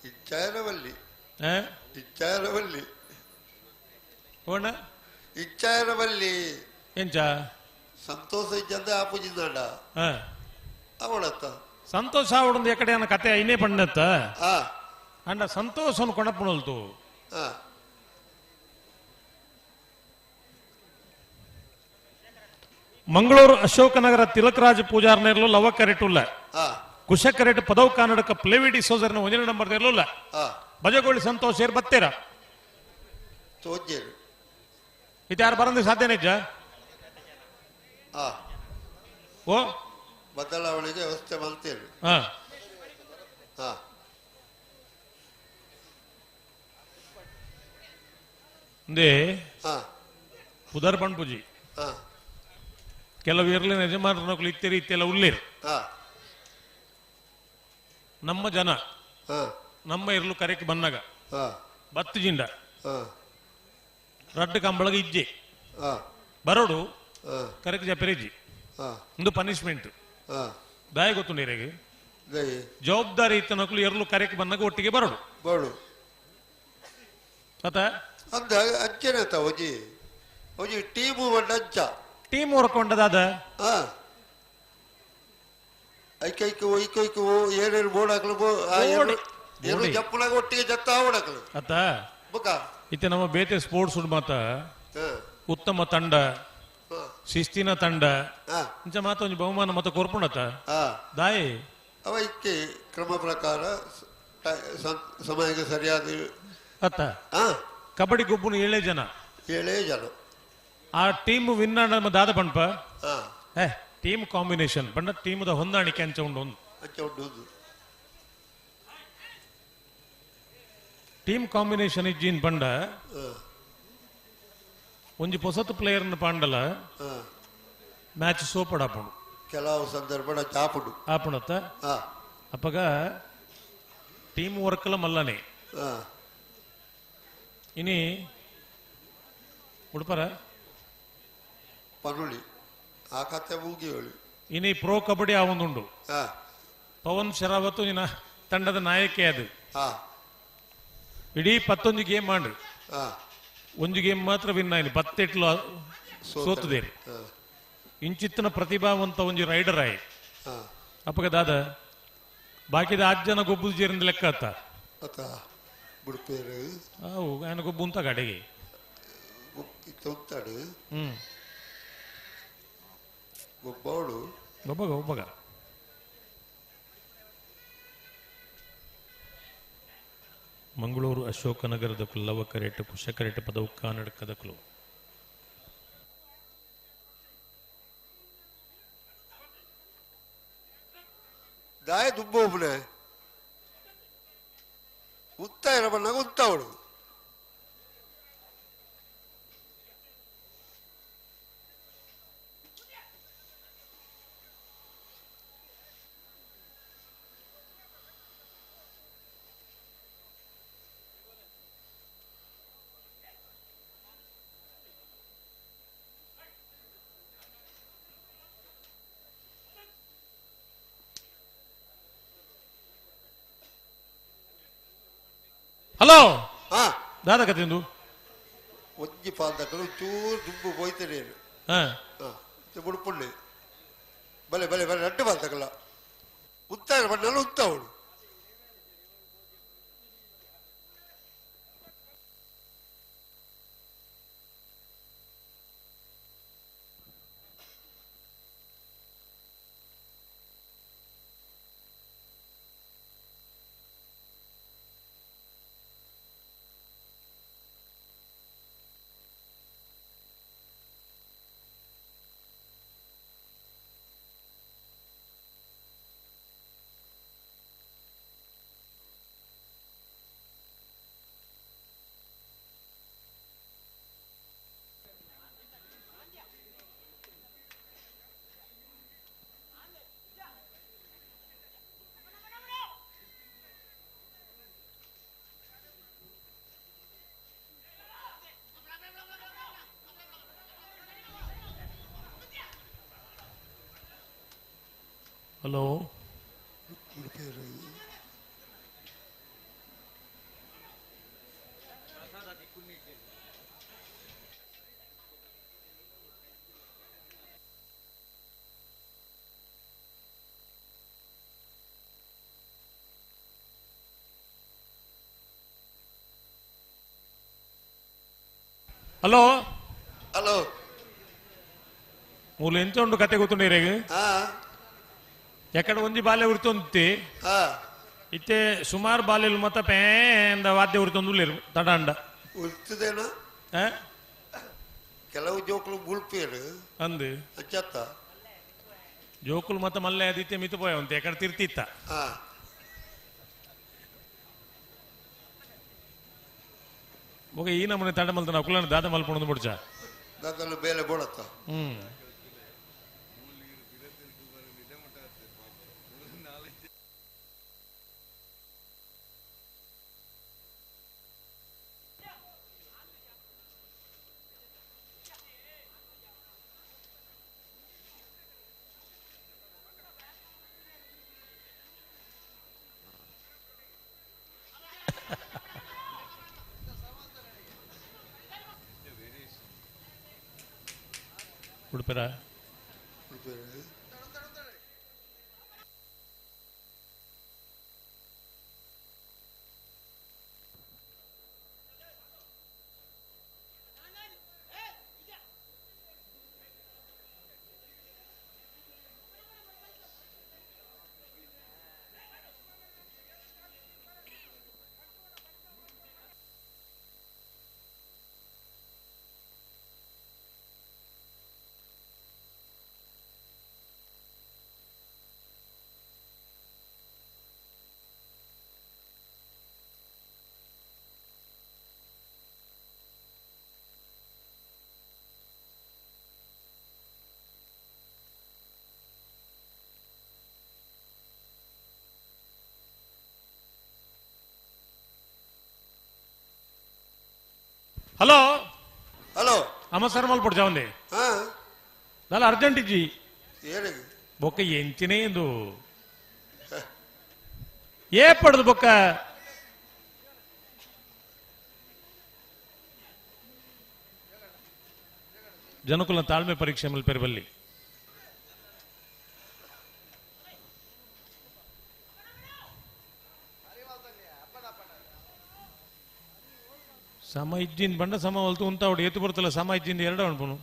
ಇಚ್ಚಾಯರವಲ್ಲಿ ಇಚ್ಚಾಯರವಲ್ಲಿ ಓಣ ಇಚ್ಚಾಯರವಲ್ಲಿ ಎಂಚ ಸಂತೋಷ ಇಜ್ಜಂದ ಆಪುಜಿಂದ ಅವಳತ್ತ ಸಂತೋಷ ಅವಡೊಂದು ಎಕಡೆ ಅನ್ನ ಕತೆ ಐನೇ ಪಂಡತ್ತ ಅಂಡ ಸಂತೋಷವನ್ನು ಕೊಣಪ್ಪನಲ್ತು ಮಂಗಳೂರು ಅಶೋಕನಗರ ತಿಲಕರಾಜ ಪೂಜಾರ್ನೇರ್ಲು ಲವ ಕರೆಟುಲ್ಲ ಕುಶ ಕರೆಟ್ ಪದವ್ ಕಾನಡಕ ಪ್ಲೇವಿಡಿ ಸೋಜರ್ನ ಒಂದನೇ ನಂಬರ್ ಇರಲಿಲ್ಲ ಬಜಗೋಳಿ ಸಂತೋಷ ಏರ್ ಬತ್ತೇರ ಇದು ಯಾರು ಬರಂದಿ ಸಾಧ್ಯನೇ ಇಜ್ಜ ಓ ಬದಲಾವಣೆಗೆ ವ್ಯವಸ್ಥೆ ಮಾಡ್ತೇವೆ ಉದರ್ ಪಂಡ್ಪುಜಿ ಕೆಲವು ಇರ್ಲಿನ ಯಜಮಾನರು ಇತ್ತೆರಿ ಇತ್ತೆಲ್ಲ ಉಳ್ಳೇರು ನಮ್ಮ ಜನ ನಮ್ಮ ಇರ್ಲು ಕರೆಕ್ ಬನ್ನಾಗ ಬತ್ತು ಜಿಂಡ ರಡ್ಡು ಕಂಬಳಗ ಇಜ್ಜೆ ಬರೋಡು ಕರೆಕ್ ಜಪೆರಿಜ್ಜಿ ಒಂದು ಪನಿಷ್ಮೆಂಟ್ ದಾಯ ಗೊತ್ತು ನೀರಿಗೆ ಜವಾಬ್ದಾರಿ ಇತ್ತ ನಕಲು ಎರಲು ಕರೆಕ್ ಬಂದಾಗ ಒಟ್ಟಿಗೆ ಬರೋಡು ಬರೋಡು ಅತ ಅಂದ ಅಂಚನೆ ಒಜಿ ಒಜಿ ಟೀಮು ಅಂಚ ಟೀಮ್ ಹೊರಕೊಂಡದಾದ ಐಕೈಕು ಐಕೈಕು ಏನೇನು ಬೋರ್ಡ್ ಹಾಕ್ಲು ಏನು ಜಪ್ಪುನಾಗ ಒಟ್ಟಿಗೆ ಜತ್ತ ಓಡಾಕಲು ಅತ್ತ ಇತ್ತೆ ನಮ್ಮ ಬೇತೆ ಸ್ಪೋರ್ಟ್ಸ್ ಮಾತ ಉತ್ತಮ ತಂಡ ಶಿಸ್ತಿನ ತಂಡ ಇಂಚ ಮಾತ ಒಂದು ಬಹುಮಾನ ಮತ ಕೊರ್ಪುಣತ ದಾಯಿ ಅವ ಇಕ್ಕೆ ಕ್ರಮ ಪ್ರಕಾರ ಸಮಯಕ್ಕೆ ಸರಿಯಾದ ಅತ್ತ ಕಬಡ್ಡಿ ಗುಬ್ಬುನು 7 ಜನ ಆ ಟೀಮ್ ವಿನ್ ನಮ್ಮ ದಾದ ಪಂಪ ಟೀಮ್ ಕಾಂಬಿನೇಷನ್ ಪಂಡ ಟೀಮದ ಹೊಂದಾಣಿಕೆ ಅಂಚ ಉಂಡು ಟೀಮ್ ಕಾಂಬಿನೇಷನ್ ಇಜ್ಜಿನ್ ಪಂಡ ಒಂಜಿ ಪೊಸತ್ ಪ್ಲೇಯರ್ ಪಾಂಡಲ ಮ್ಯಾಚ್ ಸೋಪಡಾಪುಂಡು ಕೆಲವು ಸಂದರ್ಭ ಚಾಪುಡು ಆಪುಣತ್ತ ಅಪ್ಪಗ ಟೀಮ್ ವರ್ಕ್ಲ ಮಲ್ಲನೆ ಇನಿ ಉಡುಪರ ಪನುಳಿ ಆ ಕತೆ ಮುಗಿ ಹೇಳಿ ಇನಿ ಪ್ರೋ ಕಬಡ್ಡಿ ಆ ಒಂದುಂಡು ಪವನ್ ಶರಾವತ್ ನಿನ್ನ ತಂಡದ ನಾಯಕಿ ಅದು ಇಡೀ 11 ಗೇಮ್ ಮಾಡ್ರಿ ಒಂದು ಗೇಮ್ ಮಾತ್ರ ವಿನ್ ಆಯ್ತು 10 ಸೋತದೇರಿ ಇಂಚಿತ್ತಿನ ಪ್ರತಿಭಾವಂತ ಒಂಜಿ ರೈಡರ್ ಆಯ್ ಅಪ್ಪಗ ದಾದ ಬಾಕಿದ 8 ಜನ ಗೊಬ್ಬು ಜೇರಿಂದ ಲೆಕ್ಕ ಅತ್ತ ಅವು ఆయన ಗೊಬ್ಬು ಅಂತ ಗಾಡಿಗೆ ಗೊಬ್ಬಾಡು ಒಬ್ಬಗ ಮಂಗಳೂರು ಅಶೋಕನಗರದ ಲವ ಕರೆಟ್ ಕುಶ ಕರೆಟ್ ಪದವು ಕಾನಡಕದಕಲು ದಾಯ ದುಬ್ಬ ಒಬ್ಬನೇ ಉತ್ತ ಇರಬನ್ನಾಗ ಉತ್ತ ಅವಳು ಹಲೋ ದಾದ ಕತಿಂದು ಒಂಜಿ ಪಾಲ್ದಕ್ಕಳು ಚೂರು ದುಂಬು ಹೋಯ್ತೇನೆ ಮುಡುಪುಳ್ಳಿ ಬಲೆ ಬಲೆ ಬಲೆ ರಡ್ಡು ಪಾಲ್ದಕ್ಕಲ್ಲ ಉತ್ತ ಬಣ್ಣಲ್ಲ ಉತ್ತ ಅವಳು ಹಲೋ ಹಲೋ ಹಲೋ ಮೂಲ ಎಂತ ಉಂಟು ಕತೆ ಗೊತ್ತುಂಡೇರೆಗ್ ಎಕಡೆ ಒಂಜಿ ಬಾಲ್ಯ ಉರಿತೊಂತಿ ಇತ್ತೆ ಸುಮಾರು ಬಾಲ್ಯಲು ಮತ್ತ ಪೇಂದ ವಾದ್ಯ ಉರಿತೊಂದುಲ್ಲೇರು ತಡಾಂಡ ಉರ್ತದೇನ ಕೆಲವು ಜೋಕುಲು ಬುಲ್ಪೇರು ಅಂದು ಅಚ್ಚತ್ತ ಜೋಕುಲು ಮತ್ತ ಮಲ್ಲೆ ಆದಿತ್ಯ ಮಿತು ಪೋಯ ಅಂತ ಎಕಡೆ ತಿರ್ತಿತ್ತ ಒಗ ಈ ನಮ್ಮನೆ ತಡ ಮಲ್ತ ಕುಲನ ದಾದ ಮಲ್ಪೊಂದು ಬಿಡ್ಚ ಗಗಲು ಬೇಲೆ ಬೋಳತ್ತ ಉಡುಪರ ಹಲೋ ಹಲೋ ಅಮ್ಮ ಸರ್ ಮಲ್ಪಡ್ ಜಾವಂದೆ ನಾಳೆ ಅರ್ಜೆಂಟ್ ಇಜ್ಜಿ ಬೊಕ್ಕ ಎಂಚಿನೇ ಎಂದು ಏ ಪಡೆದು ಬೊಕ್ಕ ಜನಕುಲ ತಾಳ್ಮೆ ಪರೀಕ್ಷೆ ಮೇಲೆ ಪೆರಬಲ್ಲಿ ಸಮ ಇಜ್ಜಿಂದ ಬಂಡ ಸಮ ಹೊಲ್ತು ಉಂಟ ಅವಡು ಎತ್ತು ಬರ್ತಲ್ಲ ಸಮ ಇಜ್ಜಿಂದ ಎರಡು ಅನ್ಪನು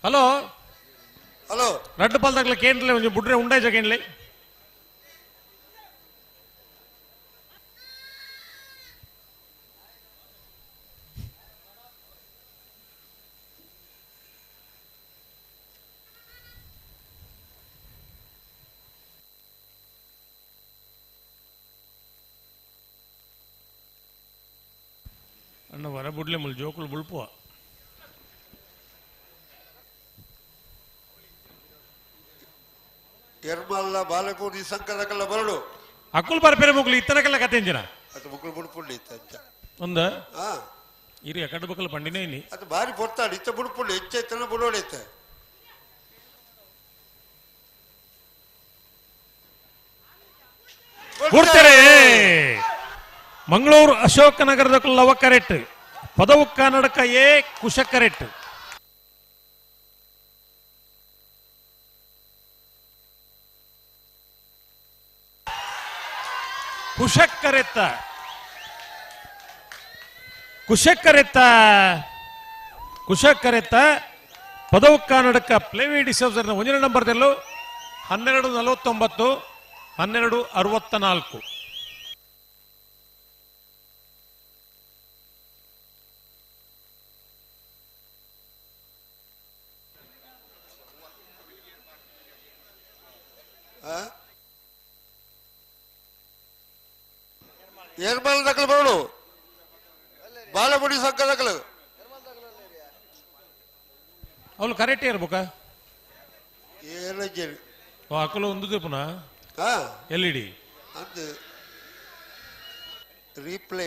ಹಲೋ ಹಲೋ ರಡ್ಡು ಪಾಲ್ದಾಗ್ಲ ಕೇಂದ್ರಲೆ ಒಂಚೂರು ಬುಡ್ರೆ ಉಂಡಾಯ್ಸ ಕೇಂದ್ಲೆ ಅಣ್ಣ ವರ ಬುಡ್ಲೆ ಮುಲ್ ಜೋಕುಲು ಬುಳ್ಪುವ ಎರ್ಮಲ್ಲ ಬಾಲಕು ನಿಸಂಕರಕಲ್ಲ ಬರಡು ಅಕ್ಕುಲ್ ಬರ್ಪೇರೆ ಮುಗ್ಲು ಇತ್ತನಕಲ್ಲ ಕತೆ ಎಂಜಿನ ಅದು ಮುಗ್ಳು ಬುಡ್ಪುಳ್ಳಿ ಇತ್ತ ಅಂಚ ಒಂದ ಇರಿ ಅಕಡ್ ಬಕ್ಕಲ್ ಪಂಡಿನೇ ಇನ್ನಿ ಅದು ಬಾರಿ ಪೊರ್ತಾಡಿ ಇತ್ತ ಬುಡ್ಪುಳ್ಳಿ ಹೆಚ್ಚ ಇತ್ತನ ಬುಡೋಡೈತೆ ಕೊಡ್ತಾರೆ ಮಂಗಳೂರು ಅಶೋಕನಗರದ ಲವ ಕರೆಟ್ ಪದವು ಕನ್ನಡಕ ಎ ಕುಶ ಕರೆಟ್ ಕುಶಕ್ಕರೆತ್ತ ಕುಶಕ್ಕರೆತ್ತ ಕುಶಕ್ಕರೆತ್ತ ಪದವು ಕನ್ನಡಕ ಪ್ಲೇವಿ ಡಿಸೋಸರ್ನ 1 ನಂಬರ್ದಲ್ಲೂ 12:49 12:64 ಆ ಏರ್ಮಾಲ್ ದಕ್ಕಲು ಬರೋಡು ಬಾಲಪುಡಿ ಸಂಘ ದಕ್ಕಲು ಅವಳು ಕರೆಕ್ಟೇ ಇರ್ಬೇಕ ಏನಜ್ಜರಿ ಅಕ್ಕಲು ಒಂದು ಪುನಃ LED ಅದು ರೀಪ್ಲೇ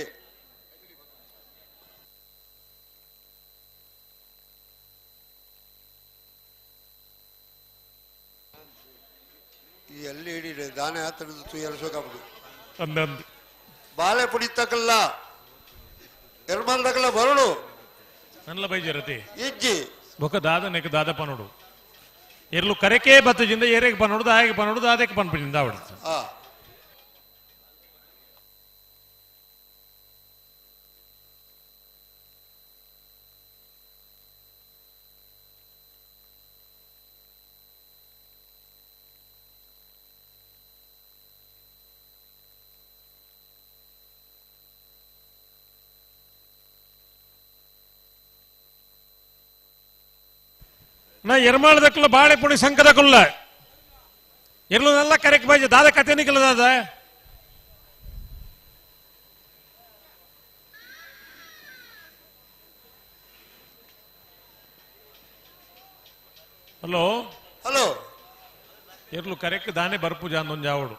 ಈ LED ದಾನೆ ಹತ್ತಿರದ ತುಯ್ಯರಿಸೋಕಾಗ್ದು ಅಂದಂದು ಬಾಳೆ ಪುಡಿ ತಕಲ್ಲ ಎರ್ಮಾಲ್ ತಕಲ್ಲ ಬರೋಡು ನಲ್ಲ ಬೈಜರತಿ ಇಜ್ಜಿ ಬೊಕ್ಕ ದಾದ ನೆಕ್ ದಾದ ಪನೋಡು ಎರ್ಲು ಕರೆಕೆ ಬತ್ತಜಿಂದ ಏರೆಗೆ ಪನೋಡು ದಾಯಗೆ ಪನೋಡು ದಾದಕ್ಕೆ ಪನ್ಪಿನಿಂದ ಆವಡ್ತು ನಾ ಎರ್ಮಾಳದಕ್ಕಲ್ಲ ಬಾಳೆ ಪುಡಿ ಸಂಕದಕ್ಕಲ್ಲ ಎರ್ಲು ನಲ್ಲ ಕರೆಕ್ ಬಾಜಿ ದಾದ ಕತೆ ನಿಕಲ ದಾದ ಹಲೋ ಹಲೋ ಎರ್ಲು ಕರೆಕ್ ದಾನೆ ಬರ್ಪು ಜಾಂದೊಂದು ಜಾವಡು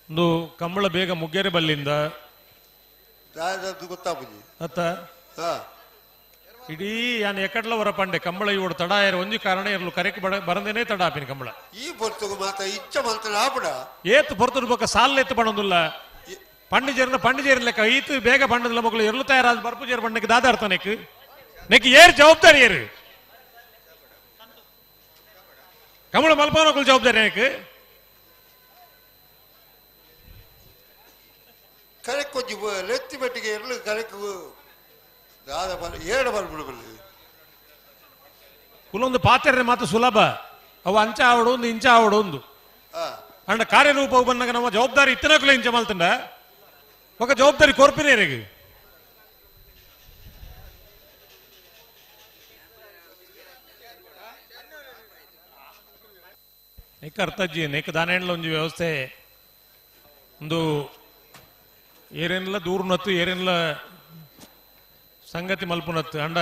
ಒಂದು ಕಂಬಳ ಬೇಗ ಮುಗ್ಗೆರೆ ಬಲ್ಲಿಂದ ಗೊತ್ತಾಪುಜಿ ಅತ್ತ ಇಡೀ ಯಾನ್ ಎಕಡ್ಲವರ ಪಂಡೆ ಕಂಬಳ ಇವಡು ತಡಾಯರ ಒಂಜಿ ಕಾರಣ ಇರ್ಲು ಕರೆಕ್ ಬರಂದೇನೆ ತಡ ಆಪಿನ ಕಂಬಳ ಈ ಪೊರ್ತುಗು ಮಾತ ಇಚ್ಚ ಮಂತ್ರ ಆಪುಡ ಏತ್ ಪೊರ್ತುಡು ಬೊಕ್ಕ ಸಾಲ್ ಎತ್ತು ಬಣ್ಣದಿಲ್ಲ ಪಂಡಿಜೇರಿನ ಲೆಕ್ಕ ಈತು ಬೇಗ ಬಣ್ಣದಿಲ್ಲ ಮಕ್ಕಳು ಎರ್ಲು ತಯಾರಾದ ಬರ್ಪು ಜೇರ್ ಬಣ್ಣಕ್ಕೆ ದಾದಾರ್ಥ ನೆಕ್ ಏರ್ ಜವಾಬ್ದಾರಿ ಏರು ಕಂಬಳ ಮಲ್ಪನಕ್ಕಳು ಜವಾಬ್ದಾರಿ ನೆಕ್ ಕರೆಕ್ ಕೊಂಚ ಲೆತ್ತಿ ಮಟ್ಟಿಗೆ ಎರ್ಲು ಕರೆಕ್ ದಾದ ಬಲ ಏಳು ಬರ್ಬಿಡಬಲ್ಲ ಕುಲೊಂದು ಪಾತ್ರೆ ಮಾತು ಸುಲಭ ಅವು ಅಂಚ ಆವಡು ಒಂದು ಇಂಚ ಆವಡು ಒಂದು ಅಂಡ ಕಾರ್ಯರೂಪ ಬಂದಾಗ ನಮ್ಮ ಜವಾಬ್ದಾರಿ ಇತ್ತನಕುಲ ಇಂಚ ಮಲ್ತಂಡ ఒక జవాబుదారి కోర్పినేరేగి ಏಕ ಅರ್ಥಜ್ಜಿ ನೇಕ ದಾನೆಂಡ್ಲ ಒಂಜಿ ವ್ಯವಸ್ಥೆ ಒಂದು ಏರೆನ್ಲ ದೂರ್ನತ್ತು ಏರೆನ್ಲ ಸಂಗತಿ ಮಲ್ಪುನತ್ತು ಅಂಡ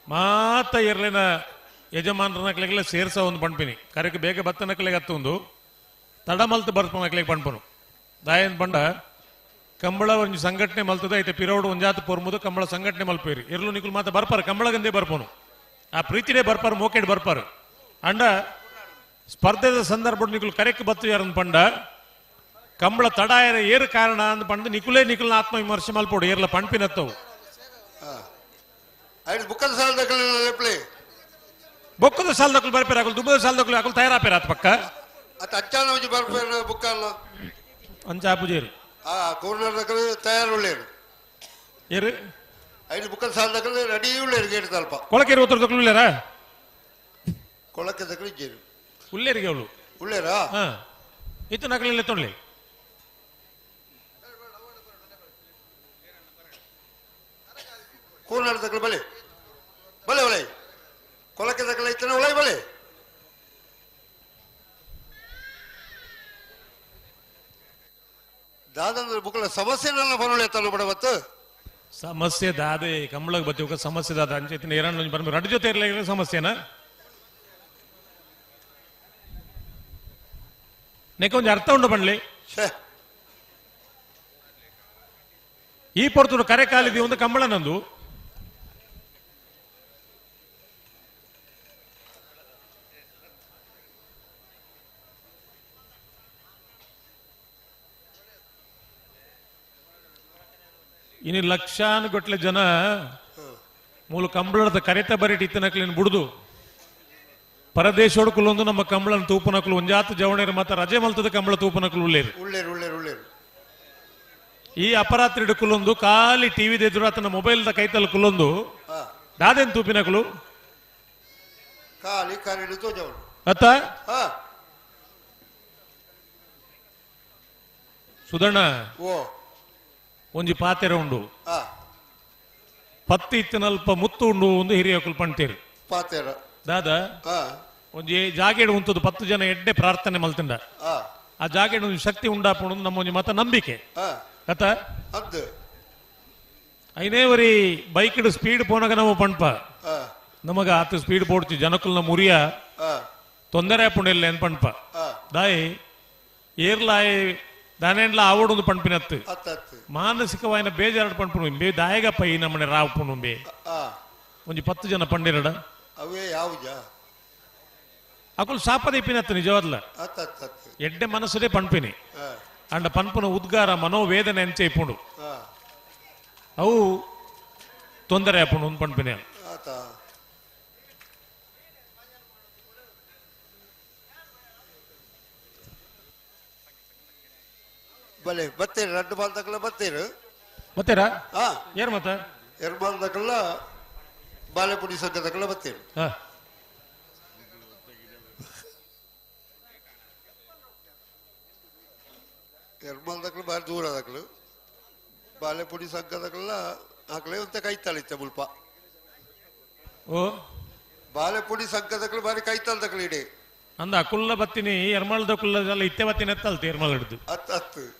ಮಾತ ಇರ್ಲಿನ ಯಜಮಾನರನಕ್ಲೆಲ್ಲ ಸೇರ್ಸ ಒಂದು ಪಂಪಿನಿ ಕರೆಗೆ ಬೇಗ ಬತ್ತನಕ್ಲೆಗೆ ಹತ್ತು ಒಂದು ತಡ ಮಲ್ತು ಬರ್ಪನಕ್ಲೆಗೆ ಪಂಪನು ದಾಯನ್ ಬಂಡ ಕಂಬಳ ಒಂಜಿ ಸಂಘಟನೆ ಮಲ್ತದ ಐತೆ ಪಿರೋಡು ಒಂಜಾತ ಪೋರ್ಮುದು ಕಂಬಳ ಸಂಘಟನೆ ಮಲ್ಪೇರಿ ಇರ್ಲು ನಿಕುಲು ಮಾತ ಬರ್ಪಾರ ಕಂಬಳ ಗಂದೆ ಬರ್ಪನು ಆ ಪ್ರೀತಿನೇ ಬರ್ಪಾರ ಮೋಕೆಡ್ ಬರ್ಪಾರ ಅಂಡ ಸ್ಪರ್ಧೆದ ಸಂದರ್ಭ ನಿಕುಲು ಕರೆಕ್ ಬತ್ತು ಯಾರನ್ ಪಂಡ ಕಂಬಳ ತಡಾಯರ ಏರು ಕಾರಣ ಅಂದ್ ಪಂಡ ನಿಕುಲೇ ನಿಕುಲ್ನ ಆತ್ಮ ವಿಮರ್ಶೆ ಮಲ್ಪೋಡು ಏರ್ಲ ಪಂಪಿನತ್ತವು ಬೊಕ್ಕದ ಸಾಲದಕ್ಕಲು ಬರ್ಪೇರ ಹಾಕಲು ದುಬ್ಬದ ಸಾಲದಕ್ಕಲು ಹಾಕಲು ತಯಾರಾಪೇರ ಆತ ಪಕ್ಕ ಅಂಚಾಪುಜೇರು ಕೋರ್ನರ್ ದಕ್ಕಲು ತಯಾರುಳ್ಳೇರು ಏರು ಐದು ಬುಕ್ಕದ ಸಾಲ ದಕ್ಕಲು ರೆಡಿ ಉಳ್ಳೇರು ಗೇಟ್ ತಲ್ಪ ಕೊಳಕೇರಿ ಉತ್ತರ ದಕ್ಕಲು ಉಳ್ಳೇರ ಕೊಳಕ್ಕೆ ದಕ್ಕಲು ಇಜ್ಜೇರು ಉಳ್ಳೇರಿಗೆ ಅವಳು ಉಳ್ಳೇರಾ ಹಾ ಇತ್ತು ನಕಲೆಲ್ಲ ತೊಳ್ಳಿ ಕೋರ್ನರ್ ದಕ್ಕಲು ಬಲೆ ಬಲೆ ಒಲೆ ಕೊಳಕ್ಕೆ ದಕ್ಕಲ ಇತ್ತನ ಒಲೆ ಬಲೆ ದಾದಂದ್ರೆ ಬುಕ್ಕಲ ಸಮಸ್ಯೆನೆಲ್ಲ ಬರೋಳೆ ಎತ್ತಲು ಬಡವತ್ತು ಸಮಸ್ಯೆ ದಾದೆ ಕಂಬಳಕ್ಕೆ ಬತ್ತಿ ఒక ಸಮಸ್ಯೆ ದಾದ ಅಂಚೆತಿನ ಏರಣ್ಣ నుంచి ಬರ್ಬೇಕು ರಡ್ ಜೊತೆ ಇರಲಿಲ್ಲ ಸಮಸ್ಯೆನಾ ನೆಕ್ಕ ಒಂದು ಅರ್ಥ ಉಂಡು ಬಣ್ಲಿ ಈ ಪೊರ್ತುಡು ಕರೆ ಕಾಲಿದಿ ಒಂದು ಕಂಬಳ ನಂದು ಇನ್ನು ಲಕ್ಷಾನುಗಟ್ಲೆ ಜನ ಮೂಲ ಕಂಬಳದ ಕರೆತ ಬರಿಟ್ ಇತ್ತನಕ್ಲಿನ ಬುಡ್ದು ಪರದೇಶೋಡ್ಕುಲೊಂದು ನಮ್ಮ ಕಂಬಳನ ತೂಪನಕ್ಲು ಒಂಜಾತ ಜವಣೇರು ಮಾತ ರಜೆ ಮಲ್ತದ ಕಂಬಳ ತೂಪನಕ್ಲು ಉಳ್ಳೇರು ಈ ಅಪರಾತ್ರಿ ಕುಲೊಂದು ಖಾಲಿ ಟಿವಿ ಎದುರು ಆತನ ಮೊಬೈಲ್ ಕೈತಲ್ ಕುಲೊಂದು ದಾದೇನ್ ತೂಪಿನಕ್ಲು ಅತ್ತ ಸುಧಣ್ಣ ಒಂಜಿ ಪಾತೆರ ಉಂಡು ಪತ್ತಿ ಇತ್ತಿನಲ್ಪ ಮುತ್ತು ಉಂಡು ಒಂದು ಹಿರಿಯಕುಲು ಪಂಟೇರು ದಾದ ಒಂಜಿ ಜಾಗೇಡು ಉಂತದು 10 ಜನ ಎಡ್ಡೆ ಪ್ರಾರ್ಥನೆ ಮಲ್ತಂಡ ಆ ಜಾಗೇಡು ಶಕ್ತಿ ಉಂಡಾಪುಂಡು ನಮ್ಮ ಒಂಜಿ ಮತ ನಂಬಿಕೆ ಕಥ ಐನೇವರಿ ಬೈಕ್ ಸ್ಪೀಡ್ ಪೋನಾಗ ನಾವು ಪಂಪ ನಮಗ ಆತ ಸ್ಪೀಡ್ ಪೋಡ್ತಿ ಜನಕ್ಕಲ್ನ ಮುರಿಯ ತೊಂದರೆ ಆಪುಂಡಿಲ್ಲ ಏನ್ ಪಂಪ ದಾಯಿ ಏರ್ಲಾಯಿ ದಾನೆಂಡ್ಲ ಆವಡೊಂದು ಪಂಪಿನತ್ತು ಮಾನಸಿಕವಾಯಿನ ಬೇಜಾರು ಪಂಪು ಬೇ ದಾಯಗ ಪೈ ನಮ್ಮನೆ ರಾವ್ ಪುಣು ಬೇ ಒಂಜಿ 10 ಜನ ಪಂಡಿರಡ ಅವೇ ಯಾವ್ಜ ಅಕುಲ್ ಸಾಪದ ಇಪ್ಪಿನತ್ತು ನಿಜವಾದ್ಲ ಎಡ್ಡೆ ಮನಸ್ಸುದೇ ಪಂಪಿನಿ ಅಂಡ ಪಂಪನ ಉದ್ಗಾರ ಮನೋವೇದನೆ ಅಂಚೆ ಇಪ್ಪುಂಡು ಅವು ತೊಂದರೆ ಆಪುಂಡು ಒಂದು ಪಂಪಿನಿ ಬಲೆ ಬತ್ತೇರು 2 ಬಾಲ್ ತಕಲ ಬತ್ತೇರು ಬತ್ತೇರಾ ಏರ್ ಮತ್ತ 2 ಬಾಲ್ ತಕಲ ಬಾಲೆಪುಡಿ ಸಂಘ ತಕಲ ಬತ್ತೇರು 2 ಬಾಲ್ ತಕಲ ಬಾರಿ ದೂರ ತಕಲು ಬಾಲೆಪುಡಿ ಸಂಘ ತಕಲ ಆಕಲೆ ಒಂತ ಕೈತಾಳಿತ್ತ ಮುಲ್ಪ ಓ ಬಾಲೆಪುಡಿ ಸಂಘ ತಕಲ ಬಾರಿ ಕೈತಾಳ ತಕಲ ಇಡೆ ಅಂದ ಅಕುಲ್ಲ ಬತ್ತಿನಿ ಎರ್ಮಳದ ಕುಲ್ಲದಲ್ಲ ಇತ್ತೆ ಬತ್ತಿನ ಎತ್ತಲ್ತಿ ಎರ್ಮಳ ಹಿಡ್ದು ಹತ್ತು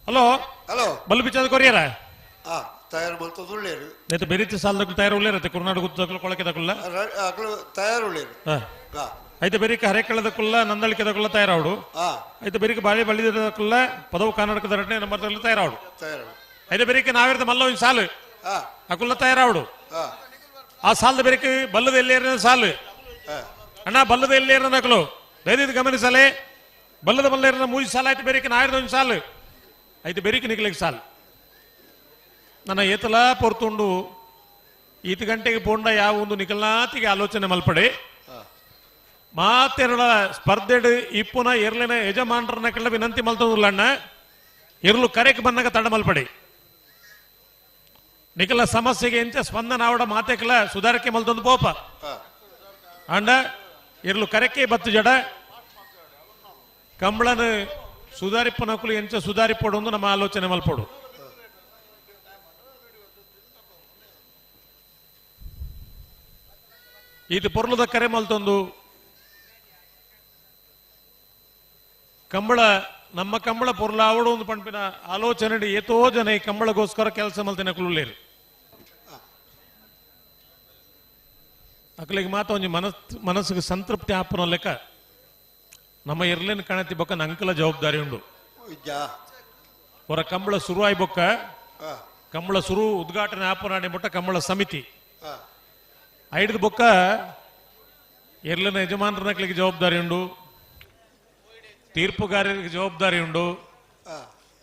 ಹಲೋ ಹಲೋ ಬಲ್ಲು ಬಿಚ್ಚದ ಕೊರಿಯರ ತಯಾರು ಮಲ್ತ ಒಳ್ಳೆಯರು ನೆತ್ತ ಬೆರಿತಿ ಸಾಲದಕ್ಕೂ ತಯಾರು ಉಳ್ಳೇರತ್ತೆ ಕುರ್ನಾಡು ಗುತ್ತದಕ್ಕೂ ಕೊಳಕೆ ತಗೊಳ್ಳ ತಯಾರು ಒಳ್ಳೆಯರು అయితే బెరికి హరేకళ్ళదకుల్ల నందళికెదకుల్ల తయారవుడు అయితే బెరికి బాళి బళ్ళిదకుల్ల పదవు కర్ణాటకదరటే నంబర్దకుల్ల తయారవుడు అయితే బెరికి నావేర్ದ ಮಲ್ಲ ಒಂದು ಸಾಲು ಅಕುಲ್ಲ ತಯಾರవుಡು ಆ ಸಾಲದ ಬೆರಿಗೆ ಬಲ್ಲದ ಎಲ್ಲೇರಿನ ಸಾಲು ಅಣ್ಣ ಬಲ್ಲದ ಎಲ್ಲೇರಿನ ನಕಲು ದಯವಿಟ್ಟು ಗಮನಿಸಲೇ ಬಲ್ಲದ ಬಲ್ಲೇರಿನ 3 ಸಾಲ ಆಯ್ತು ಬೆರಿಗೆ ನಾವೇರ್ದ ಒಂದು ಸಾಲು అయితే ಬೆರಿಗೆ ನಿಕ್ಲಿಕ್ಕೆ ಸಾಲು ನನ್ನ ಏತಲ ಪೊರ್ತುಂಡು 5 ಗಂಟೆಗೆ ಪೋಂಡ ಯಾವ ಒಂದು ನಿಕಲ್ನಾತಿಗೆ ಆಲೋಚನೆ ಮಲ್ಪಡೆ ಮಾತೆರಳ ಸ್ಪರ್ಧೆಡು ಇಪ್ಪುನ ಎರ್ಲಿನ ಯಜಮಾನರನ್ನ ಕೆಳ ವಿನಂತಿ ಮಲ್ತಂದುಲ್ಲಣ್ಣ ಇರ್ಲು ಕರೆಕ್ ಬನ್ನಗ ತಡ ಮಲ್ಪಡಿ ನಿಕಲ ಸಮಸ್ಯೆಗೆ ಎಂಚ ಸ್ಪಂದನ ಆವಡ ಮಾತೆಕಲ ಸುಧಾರಕ್ಕೆ ಮಲ್ತೊಂದು ಪೋಪ ಅಂಡ ಇರ್ಲು ಕರೆಕ್ಕೆ ಬತ್ತು ಜಡ ಕಂಬಳನ ಸುಧಾರಿಪ್ಪನಕುಲು ಎಂಚ ಸುಧಾರಿಪೋಡು ನಮ್ಮ ಆಲೋಚನೆ ಮಲ್ಪಡು ಇದು ಪೊರ್ಲದ ಕರೆ ಮಲ್ತೊಂದು ಕಂಬಳ ನಮ್ಮ ಕಂಬಳ ಪೊರ್ಲ ಆವಡು ಒಂದು ಪಂಪಿನ ಆಲೋಚನೆ ಏತೋ ಜನ ಈ ಕಂಬಳಗೋಸ್ಕರ ಕೆಲಸ ಮಲ್ತಿನ ಕುಲ್ಲೇರು ಅಕ್ಲಿಗೆ ಮಾತ ಒಂಜಿ ಮನಸ್ಸಿಗೆ ಸಂತೃಪ್ತಿ ಆಪನ ಲೆಕ್ಕ ನಮ್ಮ ಇರ್ಲಿನ ಕಣತಿ ಬೊಕ್ಕ ಅಂಕಲ ಜವಾಬ್ದಾರಿ ಉಂಡು ಹೊರ ಕಂಬಳ ಶುರು ಆಯ್ ಬೊಕ್ಕ ಕಂಬಳ ಶುರು ಉದ್ಘಾಟನೆ ಆಪನಾಡಿ ಬೊಟ್ಟ ಕಂಬಳ ಸಮಿತಿ ಐದು ಬೊಕ್ಕ ಇರ್ಲಿನ ಯಜಮಾನರನಕ್ಲಿಗೆ ಜವಾಬ್ದಾರಿ ಉಂಡು ತೀರ್ಪುಗಾರರಿಗೆ ಜವಾಬ್ದಾರಿ ಉಂಡು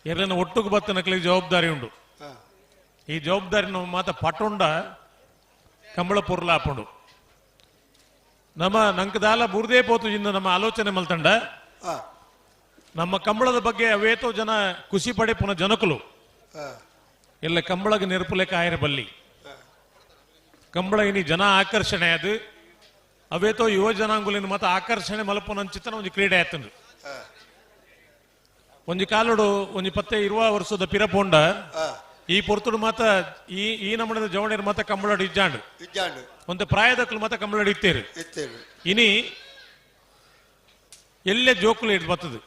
ಎರ್ಲಿನ ಒಟ್ಟುಗು ಬತ್ತನಕ್ಲಿಗೆ ಜವಾಬ್ದಾರಿ ಉಂಡು ಈ ಜವಾಬ್ದಾರಿ ನಾವು ಮಾತ ಪಟುಂಡ ಕಂಬಳ ಪೊರ್ಲ ಆಪುಂಡು ನಮ್ಮ ನಂಕದಾಲ ಬುರ್ದೇ ಪೋತು ಇನ್ನು ನಮ್ಮ ಆಲೋಚನೆ ಮಲ್ತಂಡ ನಮ್ಮ ಕಂಬಳದ ಬಗ್ಗೆ ಅವೇತೋ ಜನ ಖುಷಿ ಪಡೆ ಪುನಃ ಜನಕುಲು ಎಲ್ಲ ಕಂಬಳಗೆ ನೆರಪುಲೆಕ್ಕ ಆಯ್ರ ಬಲ್ಲಿ ಕಂಬಳ ಇನಿ ಜನ ಆಕರ್ಷಣೆ ಅದು ಅವೇತೋ ಯುವ ಜನಾಂಗುಲಿನ ಮತ ಆಕರ್ಷಣೆ ಮಲಪುನ ಚಿತ್ತನ ಒಂದು ಕ್ರೀಡೆ ಆಯ್ತಂದು ಒಂಜಿ ಕಾಲುಡು ಒಂಜಿ 20 ವರ್ಷದ ಪಿರಪೋಂಡ ಈ ಪೊರ್ತುಡು ಮಾತ ಈ ನಮ್ಮದ ಜವಣೆರ್ ಮಾತ ಕಂಬಳಡು ಇಜ್ಜಾಂಡು ಒಂದು ಪ್ರಾಯದಕ್ಕಲು ಮಾತ ಕಂಬಳಡು ಇತ್ತೇರು ಇನಿ ಎಲ್ಲೇ ಜೋಕುಲು ಹಿಡಿದು ಬರ್ತದೆ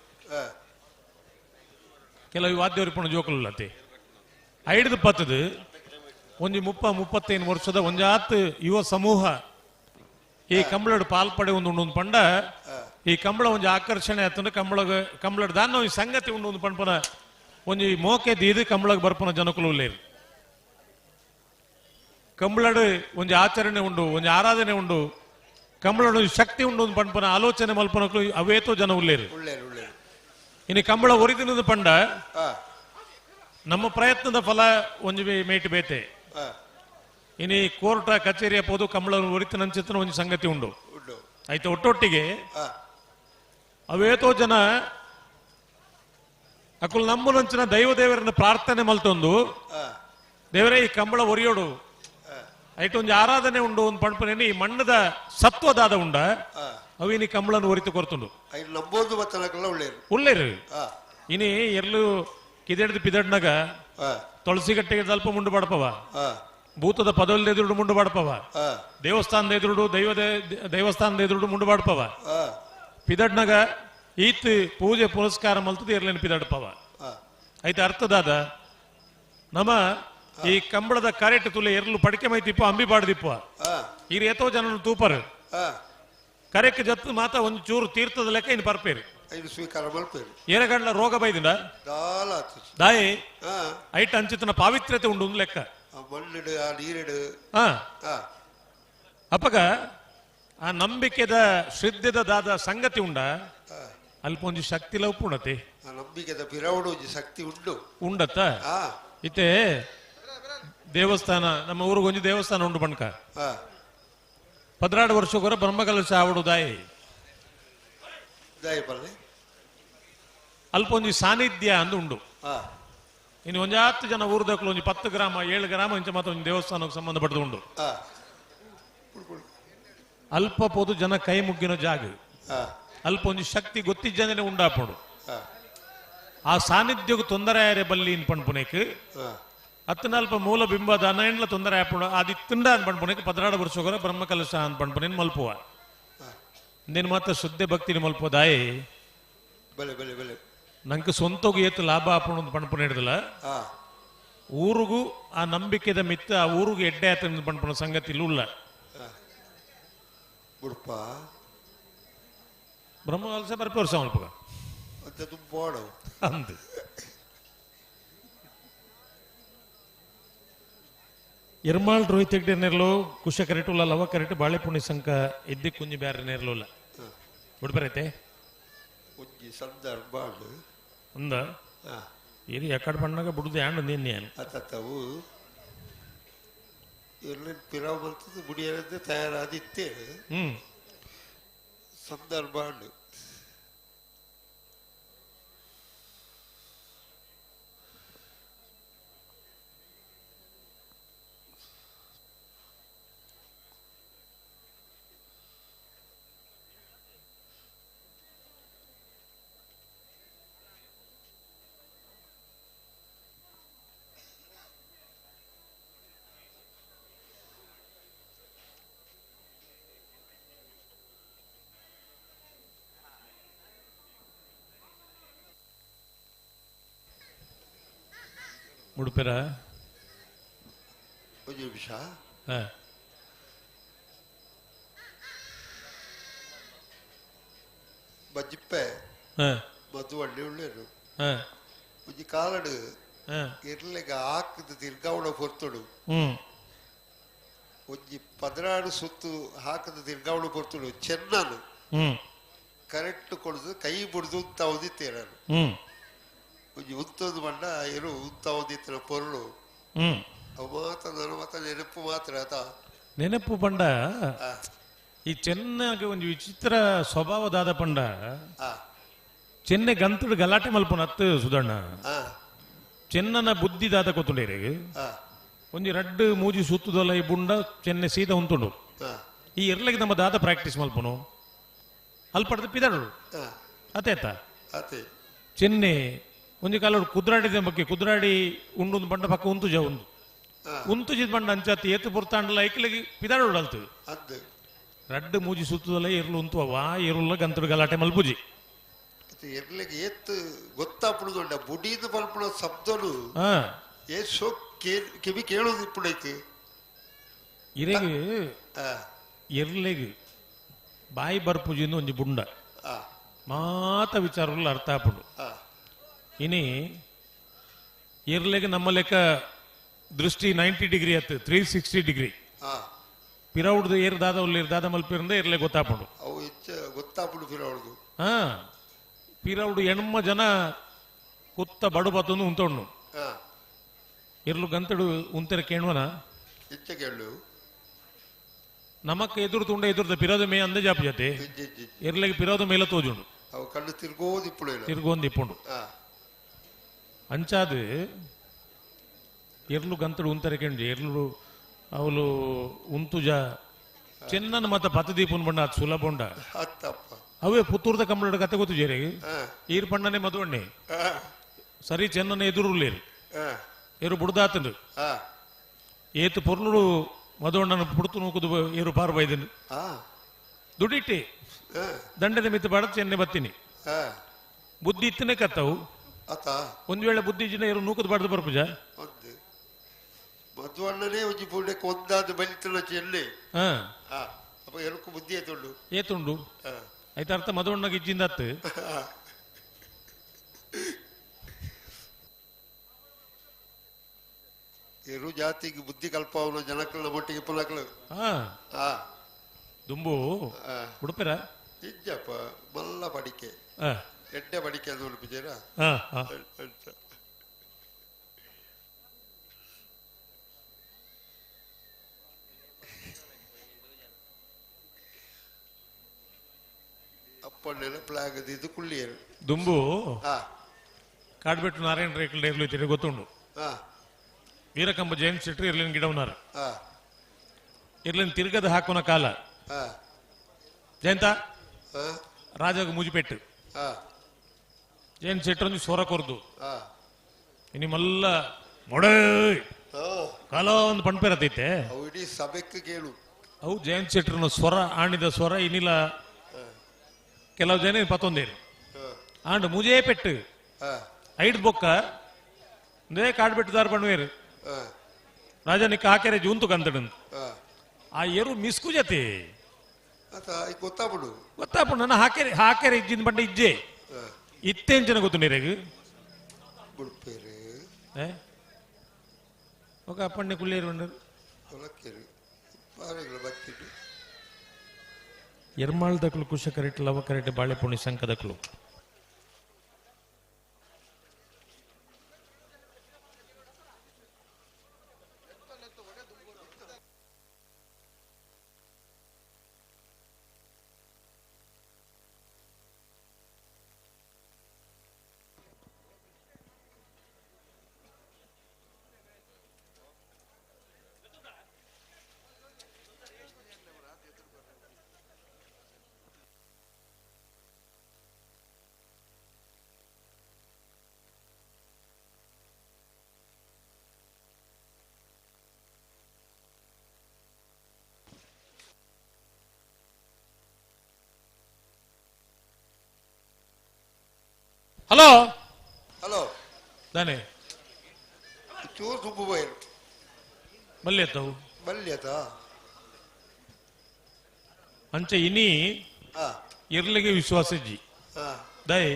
ಕೆಲವು ವಾದ್ಯವರು ಪುಣ ಜೋಕುಲು ಅತ್ತೆ ಹಿಡಿದು ಬರ್ತದೆ ಒಂಜಿ 30-35 ವರ್ಷದ ಒಂಜಾತ್ ಯುವ ಸಮೂಹ ಈ ಕಂಬಳಡು ಪಾಲ್ಪಡೆ ಒಂದು ಪಂಡ ಈ ಕಂಬಳ ಒಂಜಿ ಆಕರ್ಷಣೆ ಆತಂದ್ರೆ ಕಂಬಳದ ದಾನ ಈ ಸಂಗತಿ ಉಂಡು ಒಂದು ಪಂಪನ ಒಂಜಿ ಮೋಕೆ ದೀದು ಕಂಬಳಗೆ ಬರ್ಪನ ಜನಕುಲು ಉಲ್ಲೇರು ಕಂಬಳಡು ಒಂಜಿ ಆಚರಣೆ ಉಂಡು ಒಂಜಿ ಆರಾಧನೆ ಉಂಡು ಕಂಬಳಡು ಶಕ್ತಿ ಉಂಡು ಪಂಪನ ಆಲೋಚನೆ ಮಲ್ಪನಕ್ಕೂ ಅವೇತೋ ಜನ ಉಳ್ಳೇರು ಇನ್ನು ಕಂಬಳ ಒರಿದಿನದು ಪಂಡ ನಮ್ಮ ಪ್ರಯತ್ನದ ಫಲ ಒಂಜಿ ಮೇಟಿ ಬೇತೆ ಇನಿ ಕೋರ್ಟ ಕಚೇರಿಯ ಪೋದು ಕಂಬಳ ಒರಿತಿನಂಚಿತನ ಒಂಜಿ ಸಂಗತಿ ಉಂಡು ಆಯ್ತು ಒಟ್ಟೊಟ್ಟಿಗೆ ಅವೇತೋ ಜನ ಅಕುಲ್ ನಮ್ಮನಂಚಿನ ದೈವ ದೇವರನ್ನ ಪ್ರಾರ್ಥನೆ ಮಲ್ತೊಂದು ದೇವರೇ ಈ ಕಂಬಳ ಒರಿಯೋಡು ಐಟ್ ಒಂಜಿ ಆರಾಧನೆ ಉಂಡು ಒಂದು ಪಂಪನೇನಿ ಈ ಮಣ್ಣದ ಸತ್ವದಾದ ಉಂಡ ಅವಿನಿ ಕಂಬಳನ್ನು ಒರಿತು ಕೊರ್ತುಂಡು ಉಳ್ಳೇರು ಇನಿ ಎಲ್ಲೂ ಕಿದೆಡ್ದು ಪಿದಡ್ನಾಗ ತುಳಸಿ ಗಟ್ಟೆಗೆ ಸ್ವಲ್ಪ ಮುಂಡು ಬಡಪವ ಭೂತದ ಪದವಿಲ್ದ ಎದುರುಡು ಮುಂಡು ಬಡಪವ ದೇವಸ್ಥಾನದ ಎದುರುಡು ದೇವಸ್ಥಾನದ ಎದುರುಡು ಮುಂಡು ಬಡಪವ ಪಿದಡ್ನಾಗ ಈತ್ ಪೂಜೆ ಪುರಸ್ಕಾರ ಮಲ್ತದ ಎರ್ಲೇನು ಪಿದಡ್ಪವ ಐತೆ ಅರ್ಥದಾದ ನಮ್ಮ ಈ ಕಂಬಳದ ಕರೆಟ್ ತುಲೆ ಎರ್ಲು ಪಡಿಕೆ ಮೈತಿಪ್ಪ ಅಂಬಿ ಬಾಡ್ದಿಪ್ಪ ಈ ಏತೋ ಜನ ತೂಪರ್ ಕರೆಕ್ ಜತ್ತು ಮಾತ ಒಂದು ಚೂರು ತೀರ್ಥದ ಲೆಕ್ಕ ಇನ್ನು ಬರ್ಪೇರಿ ಏರಗಂಡ್ಲ ರೋಗ ಬೈದಿಂದ ದಾಯಿ ಐಟ್ ಅಂಚಿತನ ಪಾವಿತ್ರ್ಯತೆ ಉಂಡು ಒಂದು ಲೆಕ್ಕ ಅಪ್ಪಗ ಆ ನಂಬಿಕೆದ ಶ್ರದ್ಧೆದ ದಾದ ಸಂಗತಿ ಉಂಡ ಅಲ್ಪ ಒಂಜಿ ಶಕ್ತಿ ಲೌಪುಣತೆ ನಂಬಿಕೆದ ಪಿರವಡು ಶಕ್ತಿ ಉಂಡು ಉಂಡತ್ತ ಇತ್ತೆ ದೇವಸ್ಥಾನ ನಮ್ಮ ಊರಿಗೆ ಒಂಜಿ ದೇವಸ್ಥಾನ ಉಂಡು ಬಣ್ಕ 16 ವರ್ಷಕ್ಕೊರ ಬ್ರಹ್ಮಕಲಶ ಆವಡು ದಾಯಿ ಅಲ್ಪ ಒಂಜಿ ಸಾನ್ನಿಧ್ಯ ಅಂದು ಉಂಡು ಇನ್ನು ಒಂಜಿ 10 ಜನ ಊರ್ದಕ್ಲು ಒಂಜಿ 10 ಗ್ರಾಮ 7 ಗ್ರಾಮ ಇಂಚ ಮಾತ್ರ ಒಂಜಿ ದೇವಸ್ಥಾನಕ್ಕೆ ಸಂಬಂಧಪಟ್ಟದು ಉಂಡು ಅಲ್ಪ ಪೋದು ಜನ ಕೈ ಮುಗ್ಗಿನ ಜಾಗ ಅಲ್ಪ ಒಂಜಿ ಶಕ್ತಿ ಗೊತ್ತಿಜ್ಜನೆ ಉಂಡಾಪಡು ಆ ಸಾನ್ನಿಧ್ಯಕ್ಕೆ ತೊಂದರೆ ಆರೆ ಬಲ್ಲಿ ಇನ್ ಪಣ್ಪುನೇಕ್ ಅತ್ತನಲ್ಪ ಮೂಲ ಬಿಂಬ ದನ ಎಂಡ್ಲ ತೊಂದರೆ ಆಪಡು ಅದು ತಿಂಡ ಅನ್ ಪಣ್ಪುನೇಕ್ 16 ವರ್ಷಕ್ಕೊರ ಬ್ರಹ್ಮಕಲಶ ಅನ್ ಪಣ್ಪುನೇನ್ ಮಲ್ಪುವ ನೀನು ಮಾತ್ರ ಶುದ್ಧ ಭಕ್ತಿನ ಮಲ್ಪೋದಾಯಿ ನಂಗೆ ಸ್ವಂತಗೂ ಏತು ಲಾಭ ಆಪಣು ಪಣ್ಪುನ ಹಿಡಿದಲ್ಲ ಊರಿಗೂ ಆ ನಂಬಿಕೆದ ಮಿತ್ತ ಆ ಊರಿಗೆ ಎಡ್ಡೆ ಆತ ಪಣ್ಪುನ ಸಂಗತಿ ಇಲ್ಲ ಬ್ರಹ್ಮಕಲಶ ಬರ್ಪೆ ವರ್ಷ ಮಲ್ಪಗ ಅಂದ್ ಇರ್ಮಾಳ್ ರೋಹಿತ್ ಹೆಗ್ಡೆ ನೇರ್ಲು ಕುಶ ಕರೆಟುಲ್ಲ ಲವ ಕರೆಟು ಬಾಳೆ ಪುಣ್ಯ ಸಂಕ ಎದ್ದಿ ಕುಂಜಿ ಬ್ಯಾರೆ ನೇರ್ಲು ಬಿಡ್ಬರೈತೆ ಅಂದ ಇದು ಎಕಡೆ ಬಣ್ಣಾಗ ಬಿಡುದು ಹ್ಯಾಂಡ್ ನೀನ್ ಪಿರಾವ್ ಬರ್ತದೆ ಬುಡಿಯರದ್ದೇ ತಯಾರಾದಿತ್ತೇ ಸಂದರ್ಭ ಮುಡುಪೆರ ಒಂದು ನಿಮಿಷ ಬಜ್ಜಿಪ್ಪೆ ಮದ್ದು ಒಳ್ಳೆ ಉಳ್ಳೇರು ಒಂಜಿ ಕಾಲಡು ಇರ್ಲೆಗ ಹಾಕಿದ ತಿರ್ಗಾವಣ ಹೊರ್ತುಡು ಒಂಜಿ 16 ಸುತ್ತು ಹಾಕದ ತಿರ್ಗಾವಣ ಹೊರ್ತುಡು ಚೆನ್ನನು ಕರೆಕ್ಟ್ ಕೊಡುದು ಕೈ ಬಿಡುದು ಅಂತ ಓದಿತ್ತೇನು ಒಂಜಿ ಉತ್ತೊಂದು ಬಣ್ಣ ಇರು ಉತ್ತ ಓದಿತ್ತಿನ ಪೊರ್ಲು ಅವು ಮಾತ್ರ ನನ್ನ ಮಾತ್ರ ನೆನಪು ಮಾತ್ರ ಅದ ನೆನಪು ಪಂಡ ಈ ಚೆನ್ನಾಗಿ ಒಂದು ವಿಚಿತ್ರ ಸ್ವಭಾವದಾದ ಪಂಡ ಚೆನ್ನೆ ಗಂತುಡು ಗಲಾಟೆ ಮಲ್ಪನ ಹತ್ತು ಸುಧಣ್ಣ ಚೆನ್ನನ ಬುದ್ಧಿ ದಾದ ಕೊತ್ತುಂಡೇರಿ ಒಂಜಿ ರಡ್ಡು ಮೂಜಿ ಸುತ್ತುದಲ್ಲ ಈ ಬುಂಡ ಚೆನ್ನೆ ಸೀದಾ ಉಂತುಂಡು ಈ ಇರ್ಲಿಗೆ ನಮ್ಮ ದಾದ ಪ್ರಾಕ್ಟೀಸ್ ಮಲ್ಪನು ಅಲ್ಪಡ್ದು ಪಿದಾಡು ಅತೇತ ಚೆನ್ನೆ ಒಂಜಿ ಕಾಲ ಕುದ್ರಾಡಿದ ಬಗ್ಗೆ ಕುದ್ರಾಡಿ ಉಂಡು ಬಂಡ ಪಕ್ಕ ಉಂತುಜ ಒಂದು ಉಂತುಜಿದ್ ಬಂಡ ಅಂಚತ್ತಿ ಏತು ಪುರ್ತಾಂಡಲ ಐಕ್ಲಿಗೆ ಪಿದಾಡು ಅಲ್ತು ರಡ್ಡು ಮೂಜಿ ಸುತ್ತದಲ್ಲ ಇರ್ಲು ಉಂತು ವಾ ಇರುಲ್ಲ ಗಂತುಡು ಗಲಾಟೆ ಮಲ್ಪುಜಿ ಇರ್ಲಿಗೆ ಏತ್ ಗೊತ್ತಾಪುಡುದ ಬುಡೀದ ಮಲ್ಪುಣ ಶಬ್ದನು ಏಸೋ ಕಿವಿ ಕೇಳೋದು ಇಪ್ಪುಡೈತಿ ಇರೆಗೆ ಇರ್ಲಿಗೆ ಬಾಯಿ ಬರ್ಪುಜಿಂದು ಒಂಜಿ ಬುಂಡ ಮಾತ ವಿಚಾರಗಳು ಅರ್ಥ ಆಪುಡು ಇನಿ ಇರ್ಲೆಗೆ ನಮ್ಮ ಲೆಕ್ಕ ದೃಷ್ಟಿ 90 ಡಿಗ್ರಿ ಅತ್ತು 360 ಡಿಗ್ರಿ ಪಿರೌಡ್ದು ಏರ್ ದಾದ ಮಲ್ಪಿರಂದ ಇರ್ಲೆ ಗೊತ್ತಾಪುಂಡು ಅವು ಹೆಚ್ಚು ಗೊತ್ತಾಪುಂಡು ಪಿರೌಡ್ದು ಹಾ ಪಿರೌಡು ಎಣ್ಮ ಜನ ಕುತ್ತ ಬಡು ಬತ್ತೊಂದು ಉಂತೊಣ್ಣು ಇರ್ಲು ಗಂತಡು ಉಂತೆರ ಕೇಳುವನ ಹೆಚ್ಚ ಕೇಳು ನಮಕ್ ಎದುರು ತುಂಡ ಎದುರ್ದ ಪಿರೋದ ಮೇ ಅಂದ ಜಾಪ ಜತೆ ಇರ್ಲೆಗೆ ಪಿರೋದ ಮೇಲ ತೋಜುಂಡು ಅವು ಕಣ್ಣು ತಿರ್ಗೋಂದಿಪ್ಪುಂಡು ಅಂಚಾದು ಎರ್ಲು ಗಂತಡು ಉಂತೆರ ಕೇಂದ್ರ ಎರ್ಲು ಅವಳು ಉಂತುಜ ಚೆನ್ನನ ಮತ ಪತದೀಪನ್ ಬಂಡ ಅದು ಸುಲಭ ಉಂಡ ಅವೇ ಪುತ್ತೂರ್ದ ಕಂಬಳ ಕತೆ ಗೊತ್ತು ಜೇರೆ ಈರ್ ಪಣ್ಣನೆ ಮದುವಣ್ಣೆ ಸರಿ ಚೆನ್ನನ ಎದುರುಲೇರು ಏರು ಬುಡ್ದಾತಂದು ಏತು ಪೊರ್ಲು ಮದುವಣ್ಣನ ಪುಡ್ತು ನೂಕುದು ಏರು ಪಾರು ಬೈದನು ದುಡಿಟ್ಟಿ ದಂಡನೆ ಮಿತ್ತು ಬಾಡ ಚೆನ್ನೆ ಬತ್ತೀನಿ ಬುದ್ಧಿ ಇತ್ತನೆ ಕತ್ತವು ಒಂದ್ ವೇಳೆ ಬುದ್ಧಿ ಜನ ಏರು ನೂಕುದು ಬಾಡ್ದು ಬರ್ಪುಜ ಮದುವಣ್ಣನೇ ಒಂಜಿ ಪುಣ್ಯಕ್ಕೆ ಒಂದಾದ ಬಲಿತನ ಚೆನ್ನೆ ಅಪ್ಪ ಎಲ್ಕು ಬುದ್ಧಿ ಏತುಂಡು ಆಯ್ತ ಅರ್ಥ ಮದುವಣ್ಣಗೆ ಇಜ್ಜಿಂದ ಅತ್ತು ಇರು ಜಾತಿಗೆ ಬುದ್ಧಿ ಕಲ್ಪವನು ಜನಕ್ಕಳ ಮಟ್ಟಿಗೆ ಪುಲಕಳು ದುಂಬು ಉಡುಪಿರ ಇಜ್ಜಪ್ಪ ಮಲ್ಲ ಪಡಿಕೆ ಎಡ್ಡೆ ಪಡಿಕೆ ಅಂತ ಉಡುಪಿದ್ದೀರಾ ಅಪ್ಪಣ್ಣೆಲ್ಲ ಪ್ಲಾಗ್ ಇದು ಕುಳ್ಳಿಯರು ದುಂಬು ಕಾಡ್ಬೆಟ್ಟು ನಾರಾಯಣ ರೇಖಲ್ ಡೇರ್ಲು ಗೊತ್ತುಂಡು ವೀರಕಂಬ ಜೈನ್ ಶೆಟ್ರಿ ಇರ್ಲಿನ ಗಿಡವನಾರ ಇರ್ಲಿನ ತಿರ್ಗದ ಹಾಕೋನ ಕಾಲ ಜಯಂತ ರಾಜಾಗ ಮುಜಿಪೆಟ್ಟು ಜೈನ್ ಶೆಟ್ರ ಸ್ವರ ಕೊರ್ದು ನಿಮ್ಮಲ್ಲ ಮೊಡೆ ಕಾಲ ಒಂದು ಪಣ್ಪೆರತೈತೆ ಇಡೀ ಸಭೆಕ್ಕೆ ಕೇಳು ಅವು ಜಯಂತ್ ಶೆಟ್ರನ ಸ್ವರ ಆಣಿದ ಸ್ವರ ಇನ್ನಿಲ್ಲ ಕೆಲವು ಜನ ಪತ್ತೊಂದೇರು ಆಂಡ್ ಮುಜೇ ಪೆಟ್ಟು ಐಡ್ ಬೊಕ್ಕ ನೇ ಕಾಡ್ಬೆಟ್ಟುದಾರ ಪಣ್ವೇರು ರಾಜ ನಿಕ್ಕ ಹಾಕೆರೆ ಜೂಂತು ಕಂತಡನ್ ಆ ಏರು ಮಿಸ್ಕು ಜತೆ ಗೊತ್ತಾಪುಡು ನನ್ನ ಹಾಕೆರೆ ಇಜ್ಜಿನ ಬಂಡ ಇಜ್ಜೆ ಇತ್ತೇನ್ ಜನ ಗೊತ್ತು ನೀರೆಗ್ ఒక అప్పండి కుళ్ళేరు ఉండరు ಎರ್ಮಾಳ್ ದಕ್ಲು ಕುಶ ಕರೆಕ್ಟ್ ಲವ ಕರೆಕ್ಟ್ ಬಾಳೆ ಪುಣಿ ಶಂಕ ದಕ್ಲು ಹಲೋ ಹಲೋ ತಾನೆ ಚೂರು ತುಂಬು ಬಯಲು ಬಲ್ಲಿ ಎತ್ತವು ಬಲ್ಲಿ ಆತ ಅಂಚೆ ಇನಿ ಇರ್ಲಿಗೆ ವಿಶ್ವಾಸ ಇಜ್ಜಿ ದಯೆ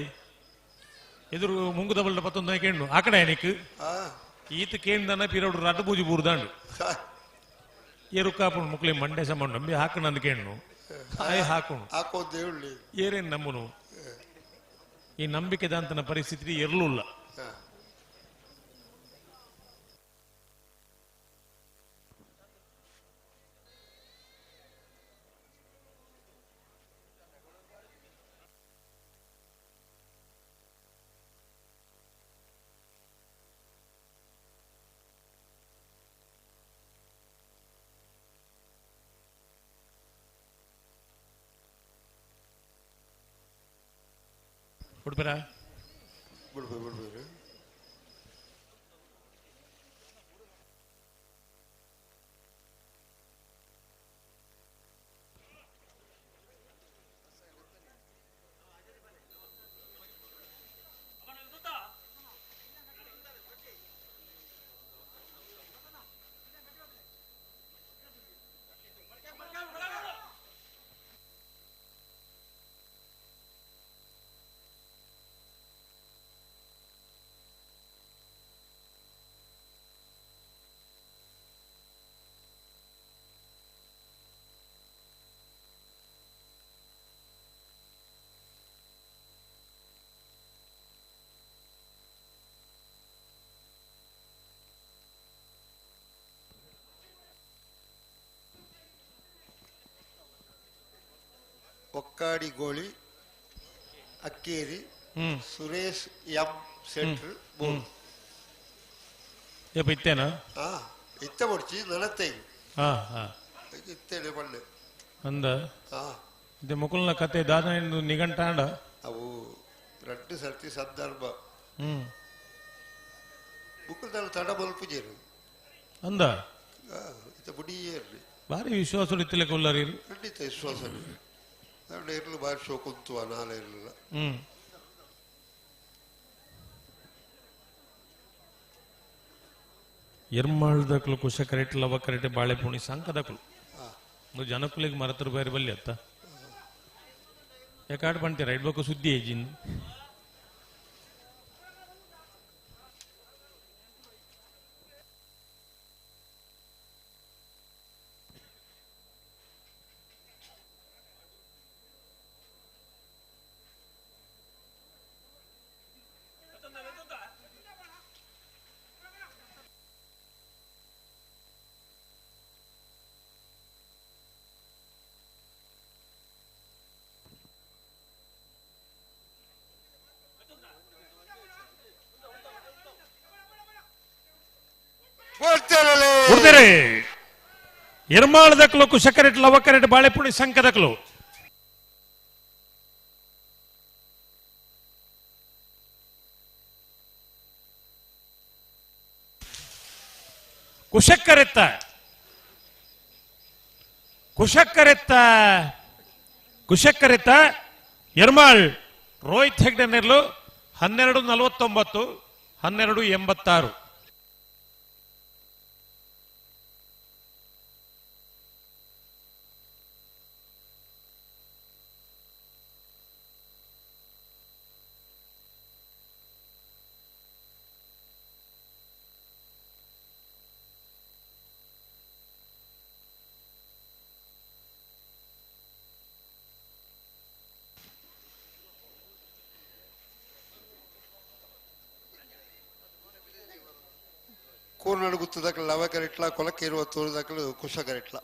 ಎದುರು ಮುಂಗುದ ಬಲ್ಡ ಪತ್ತೊಂದು ಕೇಳು ಆ ಕಡೆ ನಿಕ್ ಈತ ಕೇಂದನ ಪಿರೋಡು ರಡ್ಡು ಪೂಜಿ ಬೂರ್ದಾಂಡು ಎರುಕಾಪುಣ್ ಮುಕ್ಲಿ ಮಂಡೆ ಸಂಬಂಧ ನಂಬಿ ಹಾಕಣ ಅಂದ್ ಕೇಳು ಆಯ್ ಹಾಕೋಣ ಏರೇನ್ ನಮ್ಮನು ಈ ನಂಬಿಕೆದಾಂತನ ಪರಿಸ್ಥಿತಿ ಇರಲಿಲ್ಲ ಬಿಡ್ಬೇರಾ ಬಿಡ್ಬೇರು ಒಕ್ಕಾಡಿ ಗೋಳಿ ಅಕ್ಕೇರಿ ಸುರೇಶ್ ಎಂ ಸೆಟ್ರ್ ಬೋರ್ಡ್ ಇತ್ತೇನಾ ಇತ್ತ ಹೊಡ್ಚಿ ನನತ್ತೆ ಇತ್ತೇನೆ ಪಳ್ಳೆ ಅಂದ ಇದು ಮುಕುಲ್ನ ಕತೆ ದಾದ ನಿಘಂಟಾಂಡ ಅವು ರಡ್ಡು ಸರ್ತಿ ಸಂದರ್ಭ ಮುಕುಲ್ದಾನ ತಡ ಮಲ್ಪುಜೇರು ಅಂದ ಇತ್ತ ಬುಡಿಯೇರ್ರಿ ಭಾರಿ ವಿಶ್ವಾಸ ಇತ್ತಲೆ ಕೊಲ್ಲರಿ ಖಂಡಿತ ವಿಶ್ವಾಸ ಇರಲು ಬಾರಿ ಶೋ ಕುಂತು ನಾಲ ಇರಲಿಲ್ಲ ಎರ್ಮಾಳ್ದಕ್ಲು ಕುಶ ಕರೆಕ್ಟ್ ಲವ ಕರೆಕ್ಟ್ ಬಾಳೆ ಪುಣಿ ಸಂಕದಕ್ಲು ಜನಕುಲಿಗೆ ಮರತರು ಬೇರೆ ಬಲ್ಲಿ ಅತ್ತ ಯಾಕಾಡ್ ಬಂತೀರ ಇಡ್ಬೇಕು ಸುದ್ದಿ ಏಜಿನ್ ಎರ್ಮಾಳದಕ್ಲು ಕುಶ ಕರೆಕ್ಟ್ ಲವ ಕರೆಕ್ಟ್ ಬಾಳೆ ಪುಣಿ ಸಂಕದಕ್ಲು ಕುಶಕ್ಕರೆತ್ತ ಎರ್ಮಾಳ್ ರೋಹಿತ್ ಹೆಗ್ಡೆ ನೆರ್ಲು 12:49 12:86 ಕೂರ್ನಾಡು ಗುತ್ತದಕ್ಕಲು ಲವ ಕರೆಟ್ಲ ಕೊಲಕ್ಕೆ ಇರುವ ತೋರದಕ್ಕಲು ಕುಶ ಕರೆಟ್ಲ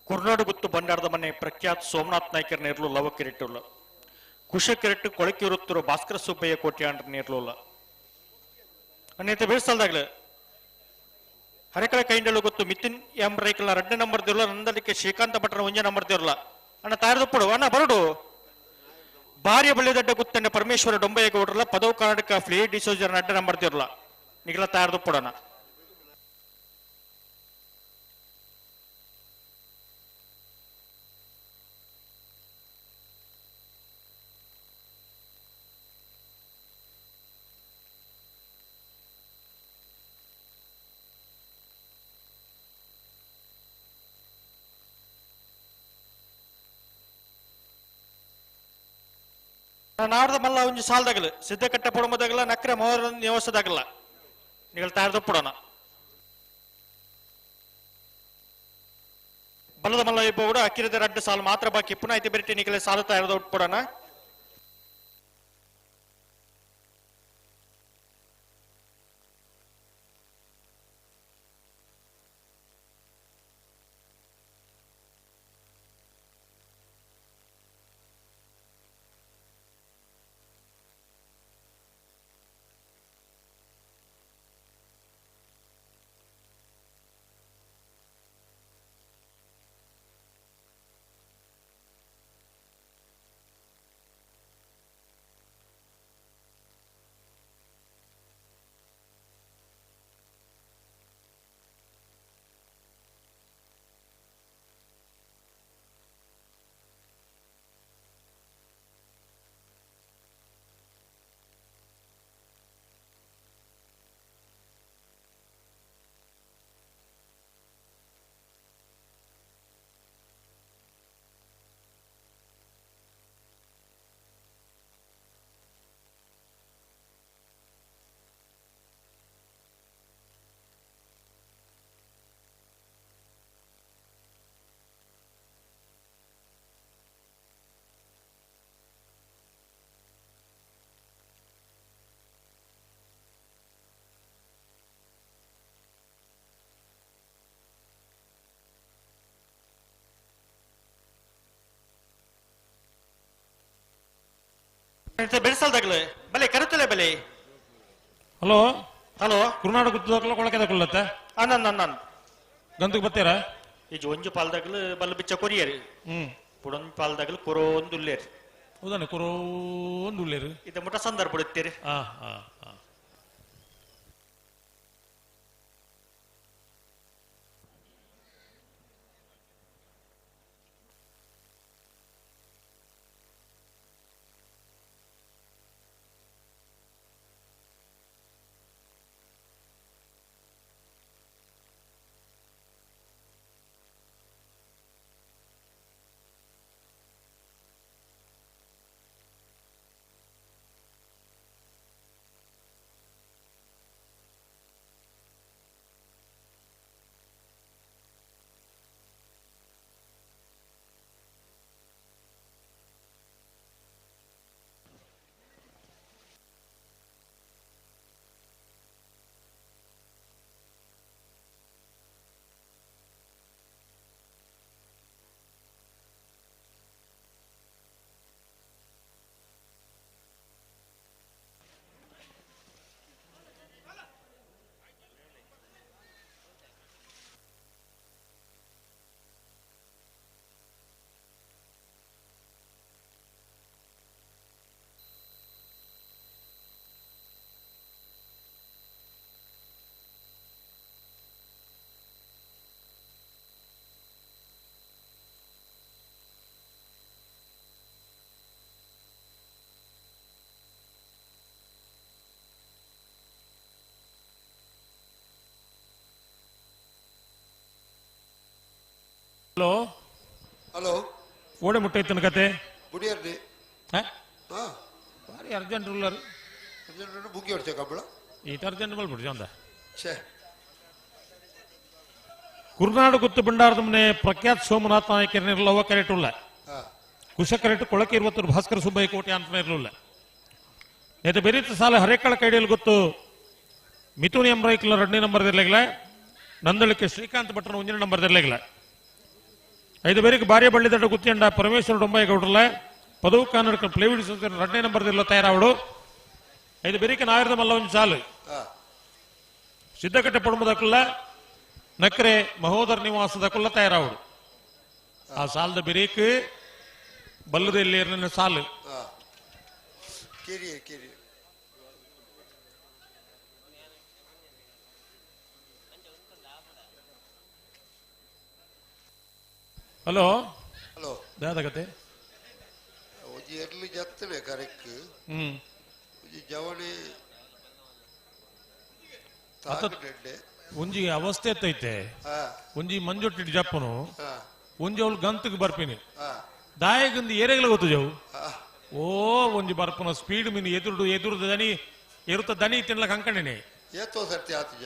ಕುರ್ನಾಡು ಗುತ್ತು ಬಂಡಾರದ ಮನೆ ಪ್ರಖ್ಯಾತ್ ಸೋಮನಾಥ್ ನಾಯ್ಕರ್ ನೇರ್ಲು ಲವ ಕಿರೀಟುಲ್ಲ ಕುಶ ಕಿರೀಟು ಕೊಳಕಿರುತ್ತಿರೋ ಭಾಸ್ಕರ ಸುಬ್ಬಯ್ಯ ಕೋಟ್ಯಾಂಡ್ರ ನೇರ್ಲುಲ್ಲ ಅನ್ನೈತೆ ಬೇಸಲ್ದಾಗ್ಲ ಹರೆಕಳ ಕೈಂಡಲು ಗೊತ್ತು ಮಿತಿನ್ ಎಂ ರೈಕಲ್ನ 2 ನಂಬರ್ ದಿರ್ಲ ನಂದಲಿಕ್ಕೆ ಶ್ರೀಕಾಂತ ಭಟ್ರ 1 ನಂಬರ್ ದಿರ್ಲ ಅಣ್ಣ ತಾರದಪ್ಪಡು ಅಣ್ಣ ಬರಡು ಭಾರ್ಯ ಬಳ್ಳಿದಡ್ಡ ಗುತ್ತಣ್ಣ ಪರಮೇಶ್ವರ ಡೊಂಬಯ್ಯ ಗೌಡ್ರಲ್ಲ ಪದವು ಕರ್ನಾಟಕ ಫ್ಲೇ ಡಿಸೋಜರ್ 2 ನಂಬರ್ ದಿರ್ಲ ನಿಗಲ ತಾರದಪ್ಪಡಣ ನಾಡ್ದ ಮಲ್ಲ ಒಂಜಿ ಸಾಲದಾಗಲ ಸಿದ್ಧಕಟ್ಟ ಪುಡಮದಾಗಲ ನಕ್ರೆ ಮೋರ ನಿವಾಸದಾಗಲ್ಲ ನಿಗಲ್ ತಾರ್ದ ಪುಡೋಣ ಬಲ್ಲದ ಮಲ್ಲ ಇಬ್ಬ ಅಕ್ಕಿರದ 2 ಸಾಲು ಮಾತ್ರ ಬಾಕಿ ಪುನಃ ಐತಿ ಬೆರಟಿ ನಿಗಲೆ ಸಾಲು ತಾರ್ದ ಉಟ್ಪುಡೋಣ ಬೆಳೆಸಲ್ದಾಗ್ಲೆ ಬಲೆ ಕರುತ್ತಲೆ ಬಲೆ. ಹಲೋ ಹಲೋ ಕುರುನಾಡು ಗುತ್ತದಕ್ಕಲ್ಲ ಕೊಳಕೆದಕ್ಕಲ್ಲತ್ತ ಅನ್ನ ಗಂತಕ್ಕೆ ಬರ್ತೀರಾ ಈಗ ಒಂಜು ಪಾಲ್ದಾಗ್ಲು ಬಲ್ಲ ಬಿಚ್ಚ ಕೊರಿಯರಿ ಪುಡೊಂದು ಪಾಲ್ದಾಗ್ಲು ಕೊರೋಂದುಲ್ಲೇರಿ ಹೌದಾನೆ ಕೊರೋಂದು ಉಳ್ಳೇರು ಇದು ಮುಟ ಸಂದರ್ಭ ಬಿಡುತ್ತೀರಿ. ಹಲೋ ಹಲೋ ಓಡೆ ಮುಟ್ಟೈತನ ಕತೆ ಬುಡಿಯರ್ನಿ ಭಾರಿ ಅರ್ಜೆಂಟ್ ರೂಲರ್ ಮುಗಿ ಹೊಡ್ಚೆ ಕಬ್ಬಳ ಈತ ಅರ್ಜೆಂಟ್ ಬಲ್ಬಿಡ್ಜ ಅಂದ ಛೇ ಕುರುನಾಡು ಗುತ್ತು ಬಂಡಾರದ ಮನೆ ಪ್ರಖ್ಯಾತ್ ಸೋಮನಾಥ್ ನಾಯಕರ ಲವ ಕರೆಟುಲ್ಲ ಕುಶ ಕರೆಟು ಕೊಳಕೆ 20 ಭಾಸ್ಕರ ಸುಬ್ಬಯ್ಯ ಕೋಟೆ ಅಂತ ಇರಲಿಲ್ಲ ಇದು ಬೆರೀತ ಸಾಲ ಹರೇಕಳ ಕೈಡಿಯಲ್ಲಿ ಗೊತ್ತು ಮಿಥುನ್ ಎಂಬ್ರೈಕ್ಲ 2ನೇ ನಂಬರ್ ಇರಲಿಲ್ಲ ನಂದಳಿಕೆ ಶ್ರೀಕಾಂತ್ ಭಟ್ರನ 1ನೇ ನಂಬರ್ ಇರಲಿಲ್ಲ 5 ಬೇರಿಗೆ ಭಾರಿ ಬಳ್ಳಿದಡ್ಡ ಗುತ್ತಿಯಂಡ ಪರಮೇಶ್ವರ ಡೊಂಬಾಯಿ ಗೌಡ್ರಲ್ಲ ಪದವು ಕನ್ನಡ ಪ್ಲೇವಿಡ್ 2ನೇ ನಂಬರ್ ಇರಲ್ಲ ತಯಾರಾವಡು 5 ಬೇರಿಗೆ ನಾವಿರದ ಮಲ್ಲ ಒಂದು ಸಾಲು ಸಿದ್ದಕಟ್ಟೆ ಪಡುಮದಕ್ಕಲ್ಲ ನಕ್ರೆ ಮಹೋದರ ನಿವಾಸದಕ್ಕಲ್ಲ ತಯಾರಾವಡು ಆ ಸಾಲದ ಬೆರೀಕ್ ಬಲ್ಲದಲ್ಲಿ ಸಾಲು ಹಲೋ ಹಲೋ ದಾದಗತೆ ಒಂಜಿ ಎರ್ಲಿ ಜತ್ತನೆ ಕರೆಕ್ ಒಂಜಿ ಜವಣಿ ತಾಗಡೆಡ್ಡೆ ಒಂಜಿ ಅವಸ್ಥೆ ಎತ್ತೈತೆ ಒಂಜಿ ಮಂಜೊಟ್ಟಿಟ್ಟು ಜಪ್ಪನು ಒಂಜಿ ಅವಳು ಗಂತಕ್ಕೆ ಬರ್ಪಿನಿ ದಾಯಗಂದು ಏರೆಗಳ ಗೊತ್ತು ಜವು ಓ ಒಂಜಿ ಬರ್ಪನ ಸ್ಪೀಡ್ ಮೀನು ಎದುರು ದನಿ ಎರುತ್ತ ದನಿ ತಿನ್ಲಕ್ ಅಂಕಣೆನೆ ಏತೋ ಸರ್ತಿ ಆತಿಜ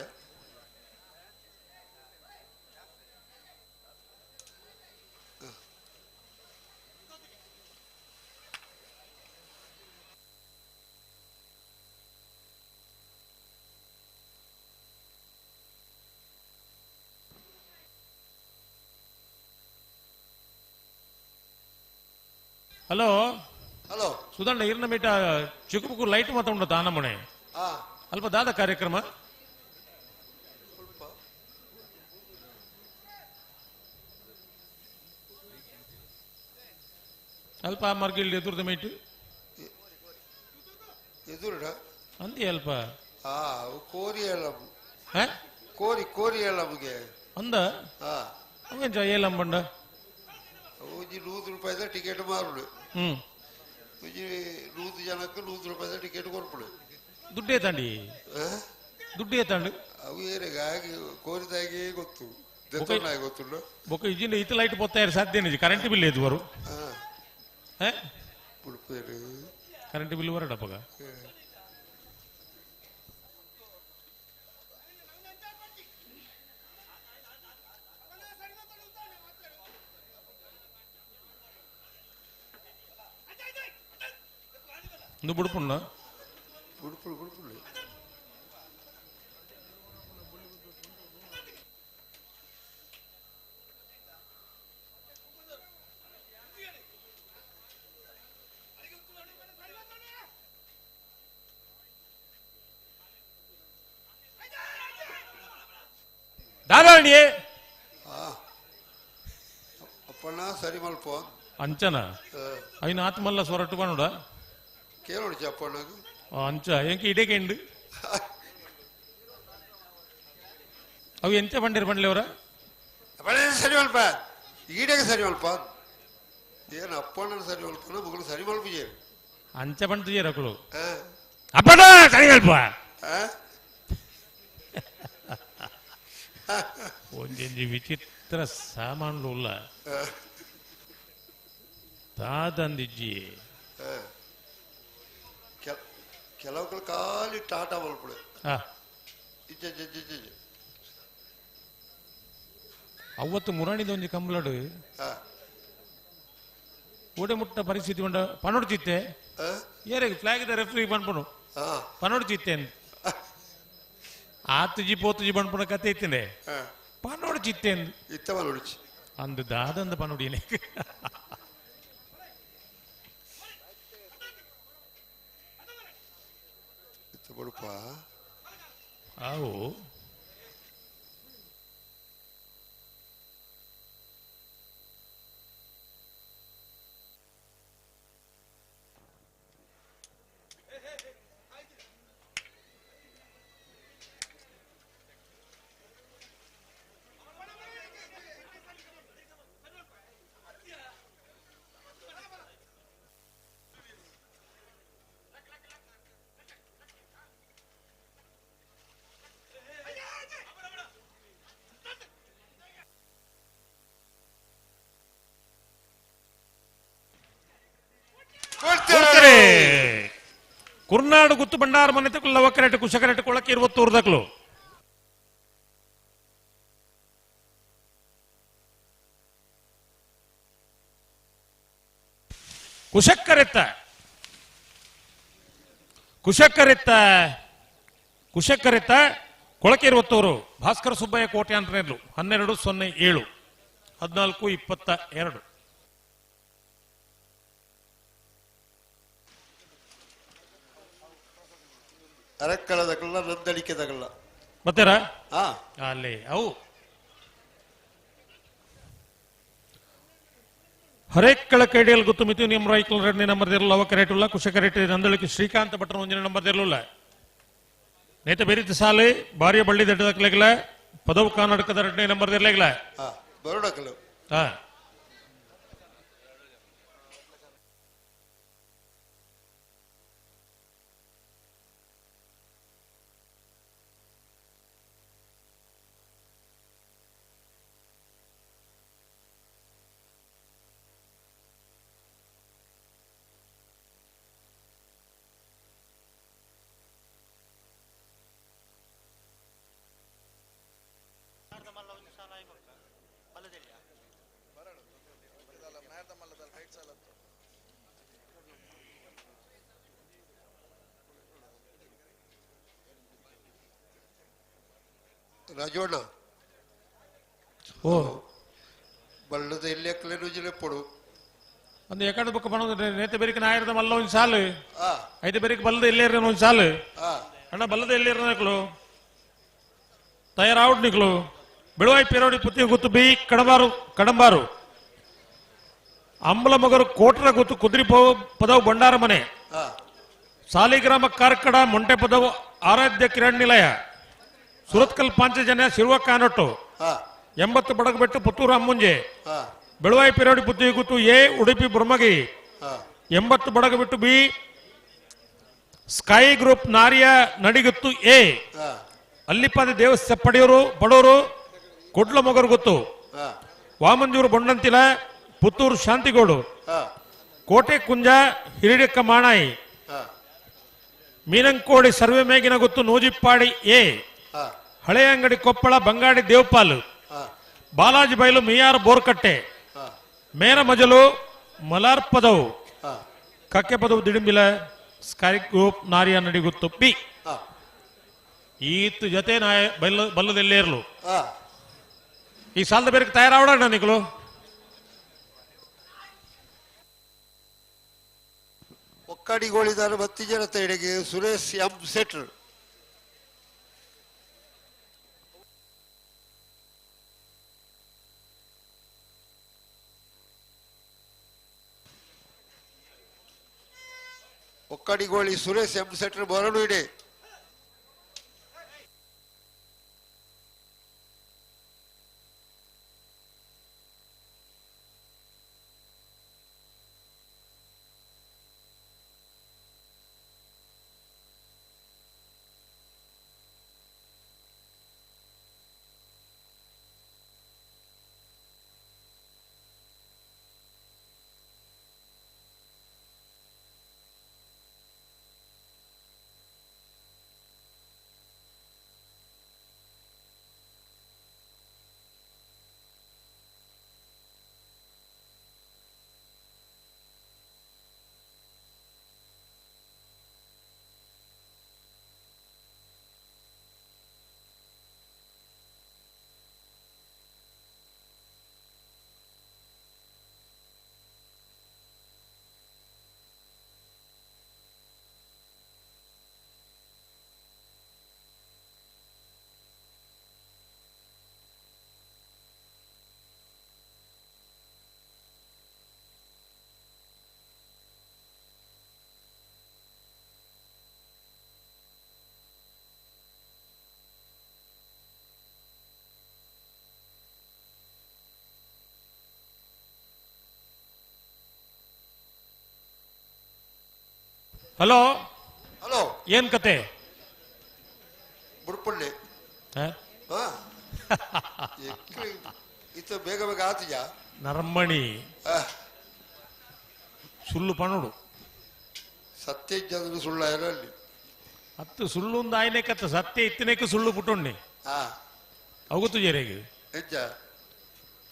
ಹಲೋ ಹಲೋ ಸುಧಾಂಡ ಇರ್ನ ಮೀಟ ಚಿಕ್ಕಪುಕ್ಕು ಲೈಟ್ ಮಾತ ಉಂಡ ತಾನಮ್ಮಣೆ ಅಲ್ಪ ದಾದ ಕಾರ್ಯಕ್ರಮ ಅಲ್ಪ ಮರ್ಗಿಲ್ ಎದುರ್ದ ಮೈಟ್ ಎದುರುಡ ಅಂದಿ ಅಲ್ಪ ಕೋರಿ ಎಲ್ಲ ಕೋರಿ ಎಲ್ಲ ನಮಗೆ ಅಂದ ಅವೇನ್ ಏಲಂಬಂಡ ಒಂಜಿ 100 ರೂಪಾಯಿದ ಟಿಕೆಟ್ ಮಾರುಡು ಒಂಜಿ 100 ಜನಕ್ಕೆ 100 ರೂಪಾಯಿದ ಟಿಕೆಟ್ ಕೊರ್ಪುಡು ದುಡ್ಡೇ ತಂಡಿ ದುಡ್ಡೇ ತಂಡು ಅವು ಏರೆಗ ಹಾಗೆ ಕೋರಿದಾಗೆ ಗೊತ್ತು ಗೊತ್ತುಂಡು ಬೊಕ್ಕ ಇಜಿಂದ ಇತ್ತು ಲೈಟ್ ಪೊತ್ತ ಸಾಧ್ಯ ಕರೆಂಟ್ ಬಿಲ್ ಏದು ಬರು ಕರೆಂಟ್ ಬಿಲ್ ಬರಡಪ್ಪಗ నువ్వు బుడుపున్నా బుడుపుడు ದಾದಾಣಿಯೇ ಅಪ್ಪಣ್ಣ ಸರಿ ಮಲ್ಪ ಅಂಚನ ಅಯ್ನ ಆತ್ಮಲ್ಲ ಸೊರಟು ಬಣ್ಣುಡ ಕೇಳೋಣ ಅಪ್ಪಣ್ಣಗ ಅಂಚ ಎಂಕ ಇಡೇಕೆ ಉಂಡು ಅವು ಎಂತ ಬಂಡಿರು ಬಂಡ್ಲೆವರ ಸರಿ ಮಲ್ಪ ಈಡೆಗೆ ಸರಿ ಮಲ್ಪ ಏನು ಅಪ್ಪಣ್ಣ ಸರಿ ಮಲ್ಪನ ಮಗಳು ಸರಿ ಮಲ್ಪಿಜೇರು ಅಂಚ ಬಂತು ಜೇರಕಳು ಅಪ್ಪಣ್ಣ ಸರಿ ಮಲ್ಪ ಒಂಜಿ ವಿಚಿತ್ರ ಸಾಮಾನ್ಲು ಉಲ್ಲ ದಾದಂದಿಜ್ಜಿ ಕೆಲವು ಖಾಲಿ ಟಾಟಾ ಮಲ್ಪಡು ಅವತ್ತು ಮುರಾಣಿದ ಒಂಜಿ ಕಂಬ್ಲಡು ಓಡೆ ಮುಟ್ಟ ಪರಿಸ್ಥಿತಿ ಉಂಡ ಪನೋಡು ಚಿತ್ತೆ ಏರೆಗೆ ಫ್ಲಾಗ್ ದ ರೆಫ್ರಿ ಬಣ್ಪುಣು ಪನೋಡು ಚಿತ್ತೆ ಆತುಜಿ ಪೋತುಜಿ ಬಣ್ಪುಣ ಕತೆ ಇತ್ತನೆ ಪನೋಡು ಚಿತ್ತೆ ಅಂದು ದಾದಂದ ಪನೋಡಿಯನೆ ಆವು ಕುರ್ನಾಡು ಗುತ್ತು ಬಂಡಾರ ಮನೆತಕ್ಕೂ ಲವಕರೆಟ್ ಕುಶಕರೆಟ್ ಕೊಳಕ್ಕೆ 20 ದಕ್ಲು ಕುಶಕ್ಕರೆತ್ತ ಕೊಳಕೆ 20 ಭಾಸ್ಕರ ಸುಬ್ಬಯ್ಯ ಕೋಟೆ ಅಂಟನೇರ್ಲು 12-07 14-22 ಅರಕ್ಕಳದಗಲ್ಲ ನಂದಳಿಕೆದಗಲ್ಲ ಮತ್ತೇರ ಅಲ್ಲಿ ಅವು ಹರೇಕ್ಕಳ ಕೈಡಿಯಲ್ ಗೊತ್ತು ಮಿತಿ ನಿಯಮ ರೈಕಲ್ 2ನೇ ನಂಬರ್ ದೇರ್ಲು ಅವ ಕರೆಟುಲ್ಲ ಕುಶಕರೆಟ್ ನಂದಳಿಕೆ ಶ್ರೀಕಾಂತ ಭಟ್ರ 1ನೇ ನಂಬರ್ ದೇರ್ಲುಲ್ಲ ನೇತ ಬೇರಿತ ಸಾಲೆ ಬಾರಿಯ ಬಳ್ಳಿ ದಡ್ಡದಕ್ಲೆಗಲ ಪದವು ಕರ್ನಾಟಕದ 2ನೇ ನಂಬರ್ ದೇರ್ಲೆಗಲ ಬರೋಡಕಲು ರಾಜೋಣ ಓ ಬಳ್ಳದ ಇಲ್ಲಿ ಎಕ್ಕಲೇನು ಜಿಲ್ಲೆ ಪಡು ಒಂದು ಎಕಡೆ ಬುಕ್ಕ ಪಣದ ನೇತ ಬೇರಿಕ ನಾಯರದ ಮಲ್ಲ ಒಂದು ಸಾಲು ಐದು ಬೇರಿಕ ಬಲ್ಲದ ಇಲ್ಲೇ ಇರೋ ಒಂದು ಸಾಲು ಅಣ್ಣ ಬಲ್ಲದ ಇಲ್ಲೇ ಇರೋನಕ್ಲು ತಯಾರಾವುಡ್ ನಿಕ್ಲು ಬೆಳುವಾಯಿ ಪೇರೋಡಿ ಪುತ್ತಿ ಗುತ್ತು ಬಿ ಕಡಂಬಾರು ಅಂಬಲ ಮಗರು ಕೋಟ್ರ ಗುತ್ತು ಕುದುರಿ ಪದವು ಬಂಡಾರ ಮನೆ ಸಾಲಿಗ್ರಾಮ ಕಾರ್ಕಡ ಮೊಂಟೆ ಪದವು ಆರಾಧ್ಯ ಕಿರಣ್ ನಿಲಯ ಸುರತ್ಕಲ್ ಪಾಂಚಜನ್ಯ ಶಿರುವ ಕಾನೊಟ್ಟು 80 ಬಡಗಬೆಟ್ಟು ಪುತ್ತೂರು ಅಮ್ಮುಂಜೆ ಬೆಳುವಾಯಿ ಪೇರೋಡಿ ಪುತ್ತಿ ಗುತ್ತು ಎ ಉಡುಪಿ ಬ್ರಹ್ಮಗಿ 80 ಬಡಗಬಿಟ್ಟು ಬಿ ಸ್ಕೈ ಗ್ರೂಪ್ ನಾರಿಯ ನಡಿಗುತ್ತು ಎ ಅಲ್ಲಿಪಾದ ದೇವಸ್ಥಾನ ಪಡೆಯೋರು ಬಡೋರು ಕೊಡ್ಲ ಮೊಗರು ಗೊತ್ತು ವಾಮಂಜೂರು ಬೊಂಡಂತಿಲ ಪುತ್ತೂರು ಶಾಂತಿಗೋಡು ಕೋಟೆ ಕುಂಜ ಹಿರಿಡೆಕ್ಕ ಮಾಣಾಯಿ ಮೀನಂಕೋಡಿ ಸರ್ವೆ ಮೇಗಿನ ಗೊತ್ತು ನೂಜಿಪ್ಪಾಡಿ ಎ ಹಳೆ ಅಂಗಡಿ ಕೊಪ್ಪಳ ಬಂಗಾಡಿ ದೇವಪಾಲು ಬಾಲಾಜಿ ಬೈಲು ಮಿಯಾರ್ ಬೋರ್ಕಟ್ಟೆ ಮೇರ ಮಜಲು ಮಲಾರ್ ಪದವು ಕಕ್ಕೆ ಪದವು ದಿಡಿಂಬಿಲ ಸ್ಕೈ ಗ್ರೂಪ್ ನಾರಿಯ ನಡಿಗುತ್ತು ಬಿ ಈತ್ ಜೊತೆ ಬಲ್ಲದಲ್ಲೇ ಇರಲು ಈ ಸಾಲದ ಬೇರೆ ತಯಾರಾವಡ ನಿಗಳು ಒಕ್ಕಡಿಗೋಳಿದಾರ 10 ಜನ ತೈಡೆಗೆ ಸುರೇಶ್ ಎಂ ಸೆಟ್ರ್ ಒಕ್ಕಡಿಗೋಳಿ ಸುರೇಶ್ ಎಂ ಸೆಟ್ರ್ ಬರಡು ಇಡೆ ಹಲೋ ಹಲೋ ಏನ್ ಕತೆ ಬುಡ್ಪುಳ್ಳಿ ಇತ್ತು ಬೇಗ ಬೇಗ ಆತಿಜಾ ನರಮ್ಮಣಿ ಸುಳ್ಳು ಪಣುಡು ಸತ್ಯ ಜನರು ಸುಳ್ಳ ಇರಲಿ ಹತ್ತು ಸುಳ್ಳು ಒಂದು ಆಯ್ನೆ ಕತ್ತ ಸತ್ಯ ಇತ್ತನೇಕ ಸುಳ್ಳು ಪುಟ್ಟುಣ್ಣಿ ಅವತ್ತು ಜೇರೆಗೆ ಹೆಜ್ಜ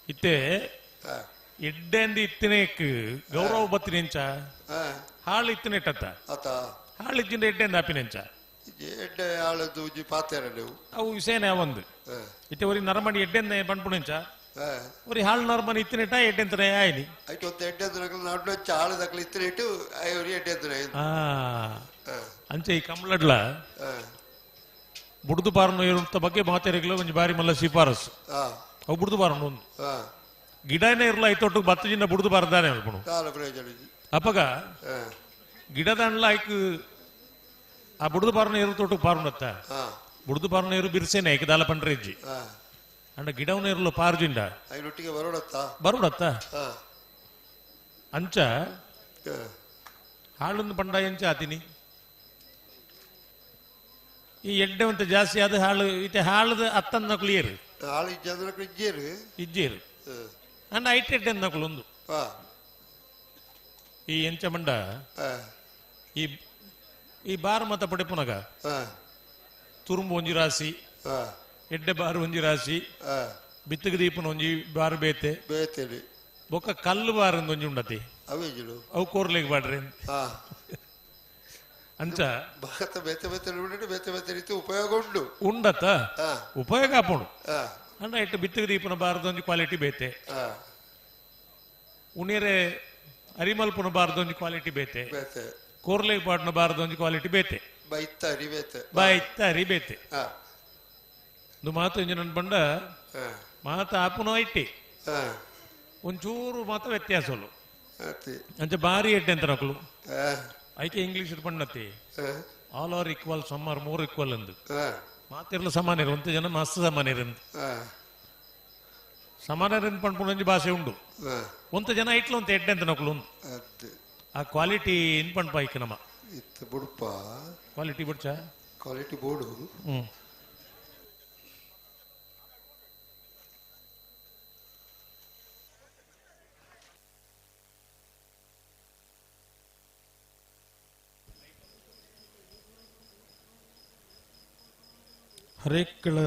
ಇತ್ತೆ ಎಡ್ಡೆಂದು ಇತ್ತನೇಕ್ ಗೌರವ ಬತ್ತಿನೆಂಚ ಹಾಳು ಇತ್ತನೆಟ್ಟತ್ತ ಹಾಳಿದ್ದಿಂದ ಎಡ್ಡೆಂದು ಆಪಿನೆಂಚ ಎಡ್ಡೆ ಆಳದ್ದು ಉಜ್ಜಿ ಪಾತೇರ ನೀವು ಅವು ವಿಷಯನೇ ಒಂದು ಇತ್ತೆ ಒರಿ ನರಮಣಿ ಎಡ್ಡೆಂದ ಪಣ್ಪುಣೆಂಚ ಒರಿ ಹಾಳು ನರಮಣಿ ಇತ್ತನೆಟ ಎಡ್ಡೆಂತನೇ ಆಯ್ನಿ ಐಟು ಒಂದು ಎಡ್ಡೆಂದ್ರ ನಡ್ನೊಚ್ಚ ಆಳದಕ್ಲ ಇತ್ತನೆ ಇಟ್ಟು ಐವರಿ ಎಡ್ಡೆಂದ್ರ ಅಂಚೆ ಈ ಕಮಲಡ್ಲ ಬುಡ್ದು ಪಾರನು ಇರುವಂತ ಬಗ್ಗೆ ಮಾತಾರಿಗಳು ಒಂಜಿ ಬಾರಿ ಮಲ್ಲ ಶಿಫಾರಸು ಅವು ಬುಡ್ದು ಪಾರನು ಒಂದು ಗಿಡನೇ ಇರಲ್ಲ ಐತೊಟ್ಟು ಬತ್ತಜಿನ ಬುಡ್ದು ಬಾರದಾನೆ ಅಲ್ಪಣು ಅಪ್ಪಗ ಗಿಡದ ಅಂಡ್ಲ ಐಕ್ ಆ ಬುಡ್ದು ಪಾರನ ಇರು ತೋಟು ಪಾರುನತ್ತ ಬುಡ್ದು ಪಾರನ ಇರು ಬಿರ್ಸೇನೆ ಐಕ್ ದಾಲ ಪಂಡ್ರೆಜ್ಜಿ ಅಂಡ ಗಿಡವನ ಇರಲು ಪಾರ್ಜಿಂಡ ಬರೋಡತ್ತ ಅಂಚ ಹಾಳೊಂದು ಪಂಡ ಎಂಚ ಆತಿನಿ ಈ ಎಡ್ಡೆವಂತ ಜಾಸ್ತಿ ಆದ ಹಾಳು ಇತ್ತೆ ಹಾಳದ ಅತ್ತನ್ನ ಕ್ಲಿಯರ್ ಇಜ್ಜೇರು ಅಂಡ ಐಟ್ ಎಡ್ಡೆ ನಕಲೊಂದು ಈ ಎಂಚ ಮಂಡ ಈ ಬಾರು ಮತ ಪಡೆಪುನಗ ತುರುಂಬು ಒಂಜಿ ರಾಶಿ ಎಡ್ಡೆ ಬಾರು ಒಂಜಿ ರಾಶಿ ಬಿತ್ತಗ ದೀಪನ ಒಂಜಿ ಬಾರು ಬೇತೆ ಬೊಕ್ಕ ಕಲ್ಲು ಬಾರು ಒಂಜಿ ಉಂಡತಿ ಅವು ಕೋರ್ಲೆಗ್ ಬಾಡ್ರಿ ಅಂಚ ಉಪಯೋಗ ಉಂಡು ಉಂಡತ್ತ ಉಪಯೋಗ ಆಪುಂಡು ಅಂಡ ಇಟ್ಟು ಬಿತ್ತಗ ದೀಪನ ಬಾರದೊಂಜಿ ಕ್ವಾಲಿಟಿ ಬೇತೆ ಉಣಿಯರೆ ಅರಿಮಲ್ಪುನ ಬಾರದೊಂಜಿ ಕ್ವಾಲಿಟಿ ಬೇತೆ ಕೋರ್ಲೆ ಪಾಡ್ನ ಬಾರದೊಂಜಿ ಕ್ವಾಲಿಟಿ ಬೇತೆ ಬೈತ್ತ ಅರಿ ಬೇತೆ ಒಂದು ಮಾತು ಇಂಜ ನನ್ ಬಂಡ ಮಾತ ಆಪುನ ಐಟಿ ಒಂಚೂರು ಮಾತ ವ್ಯತ್ಯಾಸಲು ಅಂಚ ಬಾರಿ ಎಡ್ಡೆ ಅಂತ ನಕಲು ಐಕೆ ಇಂಗ್ಲಿಷ್ ಪಣ್ಣತಿ all are equal some are more equal ಅಂದು ಮಾತಿರ್ಲ ಸಮಾನ ಒಂತ ಜನ ಮಸ್ತ್ ಸಮಾನ ಸಮಾನ ಪಣ್ಪುಣಂಜಿ ಭಾಷೆ ಉಂಡು ಒಂತ ಜನ ಇಟ್ಲ ಒಂತ ಎಡ್ಡೆ ಅಂತ ನಕಲು ಆ ಕ್ವಾಲಿಟಿ ಇನ್ ಪಣ್ಪ ಐಕೆ ನಮ್ಮ ಬುಡ್ಪ ಕ್ವಾಲಿಟಿ ಬಿಡ್ಚ ಕ್ವಾಲಿಟಿ ಬೋರ್ಡು ಹರೇಕ್ಳ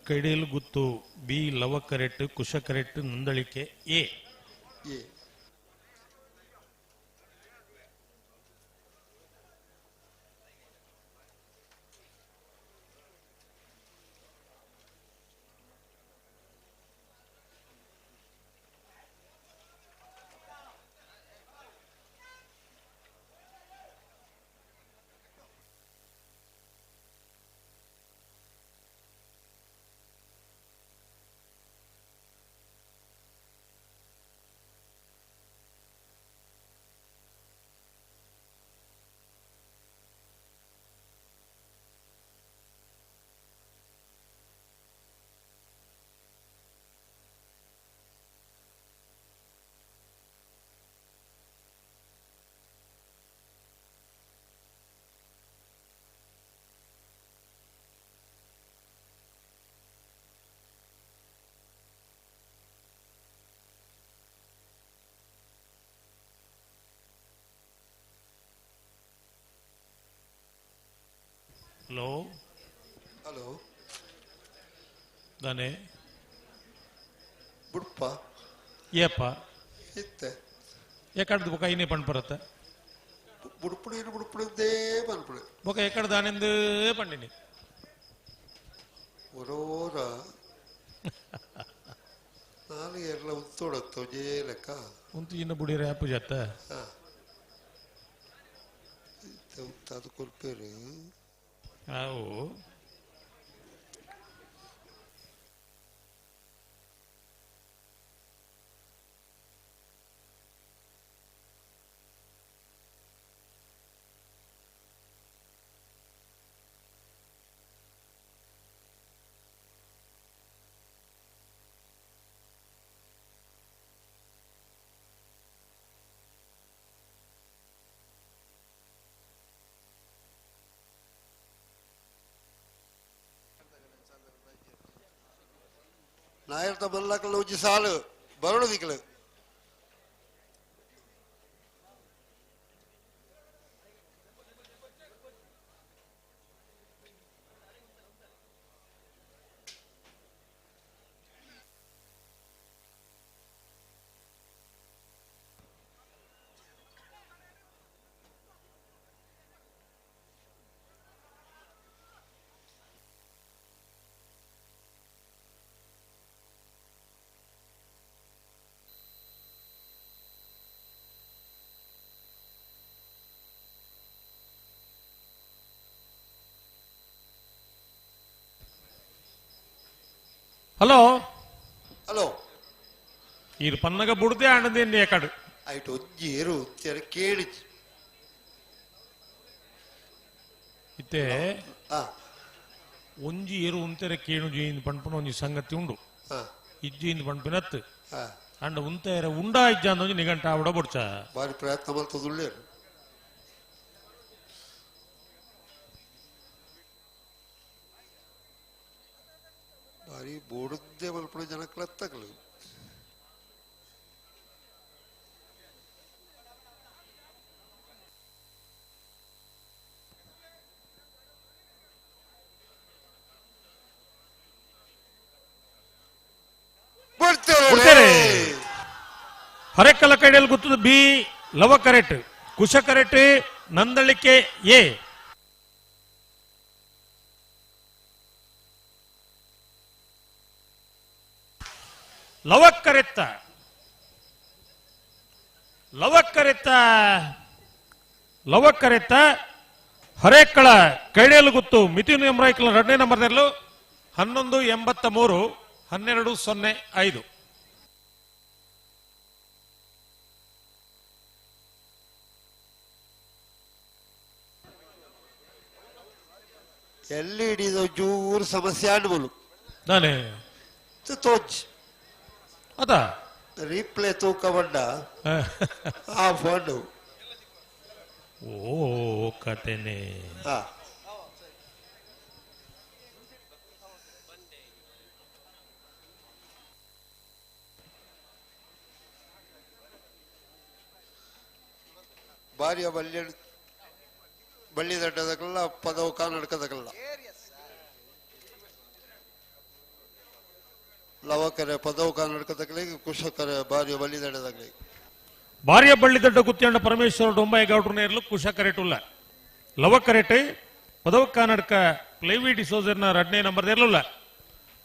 ಕೈಡೇಲು ಗುತ್ತು ಬಿ ಲವ ಕರೆಟ್ ಕುಶ ಕರೆಟ್ ನಂದಳಿಕೆ ಎ ಹಲೋ ಹಲೋ ದಾನೆ ಬುಡ್ಪ ಏಪ್ಪ ಇತ್ತೆ ಎಕಡ್ದು ಬೊಕ ಐನೇ ಪಣ್ ಬರತ್ತ ಬುಡ್ಪುಡೇ ಪನ್ಪುಡು ಬೊಕ ಎಕಡ್ ದಾನೆಂದು ಪಂಡಿನಿ ಒರೋರ ನಾನು ಎಲ್ಲ ಉತ್ತೋಡತ್ತೋ ಜೇ ಲೆಕ್ಕ ಉಂತು ಇನ್ನು ಬುಡಿ ರ್ಯಾಪು ಜತ್ತ ಅದು ಕೊಲ್ಪೇರು ಅವು ನಾಯರ್ದ ಮಲ್ಲಕಲ್ಲ ಉಜ್ಜಿ ಸಾಲು ಬರಡು ದಿಕ್ಕಲು ಹಲೋ ಹಲೋ ಇದು ಪನ್ನಗ ಬುಡ್ದೆ ಆಣದೇನು ಎಕಡು ಆಯ್ತು ಒಜ್ಜಿ ಏರು ಕೇಳಿச்சு ಇತ್ತೆ ಒಂಜಿ ಏರು ಉಂತೆರೆ ಕೇಣು ಜೀನ್ ಪಂಪನ ಒಂಜಿ ಸಂಗತಿ ಉಂಡು ಇಜ್ಜಿಂದ ಪಂಪಿನತ್ತು ಅಂಡ ಉಂತೆರೆ ಉಂಡಾ ಇಜ್ಜ ಅಂದೊಂಜಿ ನಿಘಂಟ ಆವಡ ಬೊಡ್ಚ ಬಾರಿ ಪ್ರಯತ್ನ ಮಾಡ್ತದುಳ್ಳೇರು ಬಾರಿ ಬೋಡದ್ದೇ ಮಲ್ಪಡ ಜನಕ್ಲತ್ತಗಳು ಹರೆಕಲ ಕೈಯಲ್ಲಿ ಗೊತ್ತದ ಬಿ ಲವ ಕರೆಟ್ ಕುಶ ಕರೆಟ್ ನಂದಳಿಕೆ ಎ ಲವಕ್ಕರೆತ್ತ ಹರೇಕಳ ಕೈಡೇಲು ಗುತ್ತು ಮಿಥುನ್ ಎಂಬ್ರಾಯ್ಕಲ್ 2ನೇ ನಂಬರ್ನಲ್ಲೂ 1183 1205 ಎಲ್ಇಡಿ ಜೂರು ಸಮಸ್ಯೆ ಆಡ್ಬೋದು ನಾನೇ ತೋಚ್ ಅದ ರೀಪ್ಲೇ ತೂಕ ಬಂಡ ಆ ಫೋನ್ ಓ ಕತೆನೆ ಭಾರ್ಯ ಬಳ್ಳಿ ದಡ್ಡದಕ್ಕಲ್ಲ ಪದವು ಕಾನಡ್ಕದಕ್ಕಲ್ಲ ಲವಕರೆ ಪದವು ಕಾನಡ್ಕದಕ್ಕಲಿ ಕುಶಕರೆ ಭಾರ್ಯ ಬಳ್ಳಿ ದಡ್ಡದಾಗಲಿ ಭಾರ್ಯ ಬಳ್ಳಿ ದಡ್ಡ ಗುತ್ತಿಯಂಡ ಪರಮೇಶ್ವರ ಡೊಂಬಾಯಿ ಗೌಡ್ರು ನೇರ್ಲು ಕುಶ ಕರೆಟುಲ್ಲ ಲವ ಕರೆಟ್ ಪದವು ಕಾನಡ್ಕ ಪ್ಲೈವಿ ಡಿಸೋಜರ್ನ 2ನೇ ನಂಬರ್ ನೇರ್ಲುಲ್ಲ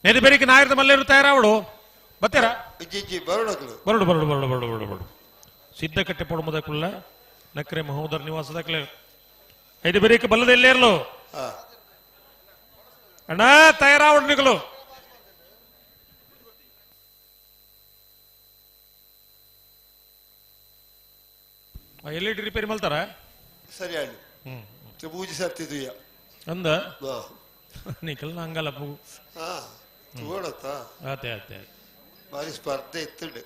ನೆದಿ ಬೆರಿಕೆ ನಾಯರ್ದ ಮಲ್ಲೇರು ತಯಾರಾವಡು ಬತ್ತೀರಾ ಬರಡು ಸಿದ್ಧಕಟ್ಟೆ ಪೊಡಮದಕ್ಕುಲ್ಲ ನಕ್ರೆ ಮಹೋದರ್ ನಿವಾಸದಕ್ಕಲೆ 5 ಬೆರಿಕೆ ಬಲ್ಲದ ಎಲ್ಲೇರ್ಲು ಅಣ್ಣ ತಯಾರಾವಡು ನಿಗಲು ಎಲ್ಇಡಿ ರಿಪೇರಿ ಮಲ್ತಾರ ಸರಿ ಆಯ್ತು ಪೂಜೆ ಸರ್ತಿದ್ಯ ಅಂದ ನಿಕಲ್ ಹಂಗಲ್ಲ ಪೂ ತಗೋಡತ್ತ ಆತೆ ಆತೆ ಬಾರಿ ಸ್ಪರ್ಧೆ ಇತ್ತುಂಡು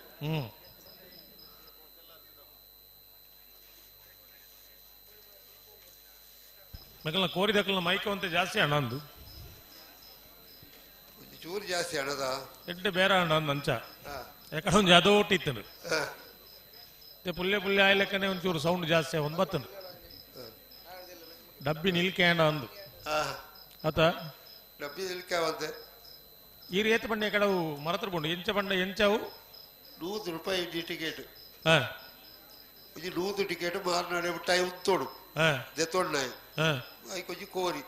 ಮಕ್ಕಳ ಕೋರಿದಕ್ಕಲ್ಲ ಮೈಕವಂತೆ ಜಾಸ್ತಿ ಹಣ ಅಂದು ಚೂರು ಜಾಸ್ತಿ ಹಣದ ಎಡ್ಡೆ ಬೇರೆ ಹಣ ಅಂದ ಅಂಚ ಯಾಕಂದ್ರೆ ಒಂದು ಯಾವುದೋ ಇತ್ತನು ಪುಲ್ಲೆ ಆಯ್ಲೆಕ್ಕನೆ ಒಂಚೂರು ಸೌಂಡ್ ಜಾಸ್ತಿ ಒಂದು ಬತ್ತನು ಡಬ್ಬಿ ನಿಲ್ಕೆ ಹಣ ಅಂದು ಅತ ಡಬ್ಬಿ ಇಲ್ಕಾವಂತೆ ಈ ರೇತ್ ಬಂಡೆ ಕಡವು ಮರತ್ರ ಬಂಡು ಎಂಚ ಬಂಡ ಎಂಚಾವು ₹100 ಟಿಕೆಟ್ ಹಾ ఇది 100 టికెట్ మారనాడే టైం తోడు దెతోన్నాయి అయి కొంచెం కోరి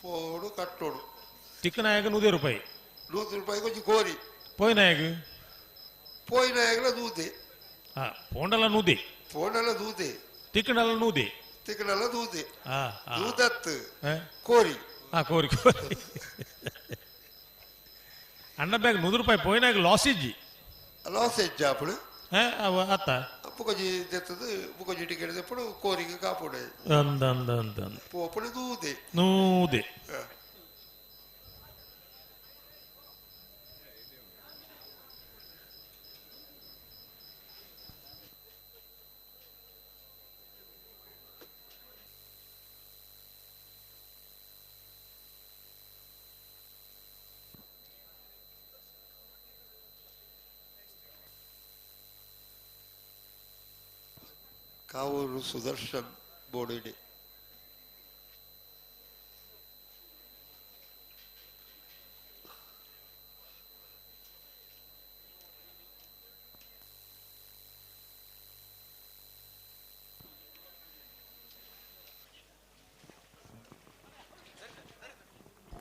పోడు కట్టోడు టిక్కనాయక ₹100 ₹100 కొంచెం కోరి పోయినాయక దూదే పోండల నూదే టిక్కడల నూదే దూదత్ కోరి కోరి అన్న బ్యాగ్ ₹100 పోయినాక లాస్ ఇజ్జి అప్పుడు అత్త అప్పు కొంచెం తెత్తది కొంచెం టికెట్ తెప్పుడు కోరిక కాపాడే పోప్పుడు నూదే కావూరు సుదర్శన్ బోడిడి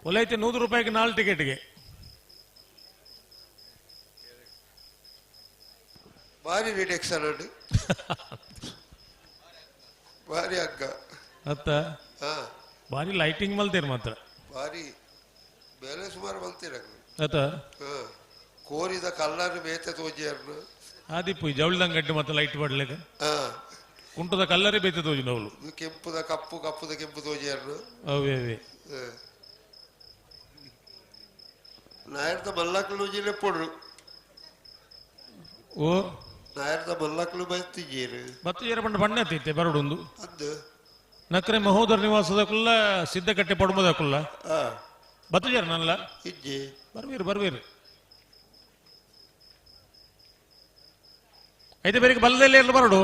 ಒಲೈತೆ ₹100 4 ಟಿಕೆಟ್ಗೆ ಭಾರಿ ರೇಟ್ ಎಕ್ಸಲೆಂಟ್ ಭಾರಿ ಅಗ್ಗ ಅತ್ತ ಭಾರಿ ಲೈಟಿಂಗ್ ಮಲ್ತೀರ ಮಾತ್ರ ಭಾರಿ ಬೇಲೆ ಸುಮಾರು ಮಲ್ತೀರ ಅತ್ತ ಕೋರಿದ ಕಲ್ಲರ್ ಬೇತೆ ತೋಜಿಯರ್ನು ಆದಿಪ್ಪು ಜವಳಿದಂಗ ಗಟ್ಟಿ ಮತ್ತೆ ಲೈಟ್ ಬಡ್ಲೇಕ ಕುಂಟದ ಕಲ್ಲರೇ ಬೇತೆ ತೋಜಿ ನವಳು ಕೆಂಪುದ ಕಪ್ಪುದ ಕೆಂಪು ತೋಜಿಯರ್ನು ಅವೇ ನಾಯರ್ದ ಮಲ್ಲಕ್ಕಲು ಜಿಲ್ಲೆ ಪೊಡ್ರು ಓ ನಾಯರ್ದ ಮಲ್ಲಕ್ಕಲು ಬತ್ತಿಜೇರ ಬಂಡ ಬಣ್ಣ ಎತ್ತೈತೆ ಬರಡೊಂದು ಅದು ನಕ್ರೆ ಮಹೋದರ ನಿವಾಸದ ಕುಲ್ಲ ಸಿದ್ದಕಟ್ಟೆ ಪಡ್ಮದ ಕುಲ್ಲ ಬತ್ತಿಜೇರ ನಲ್ಲ ಇಜ್ಜಿ ಬರ್ವೀರು అయితే ಬೇರೆ ಬಲ್ಲದಲ್ಲಿ ಎಲ್ಲ ಬರಡು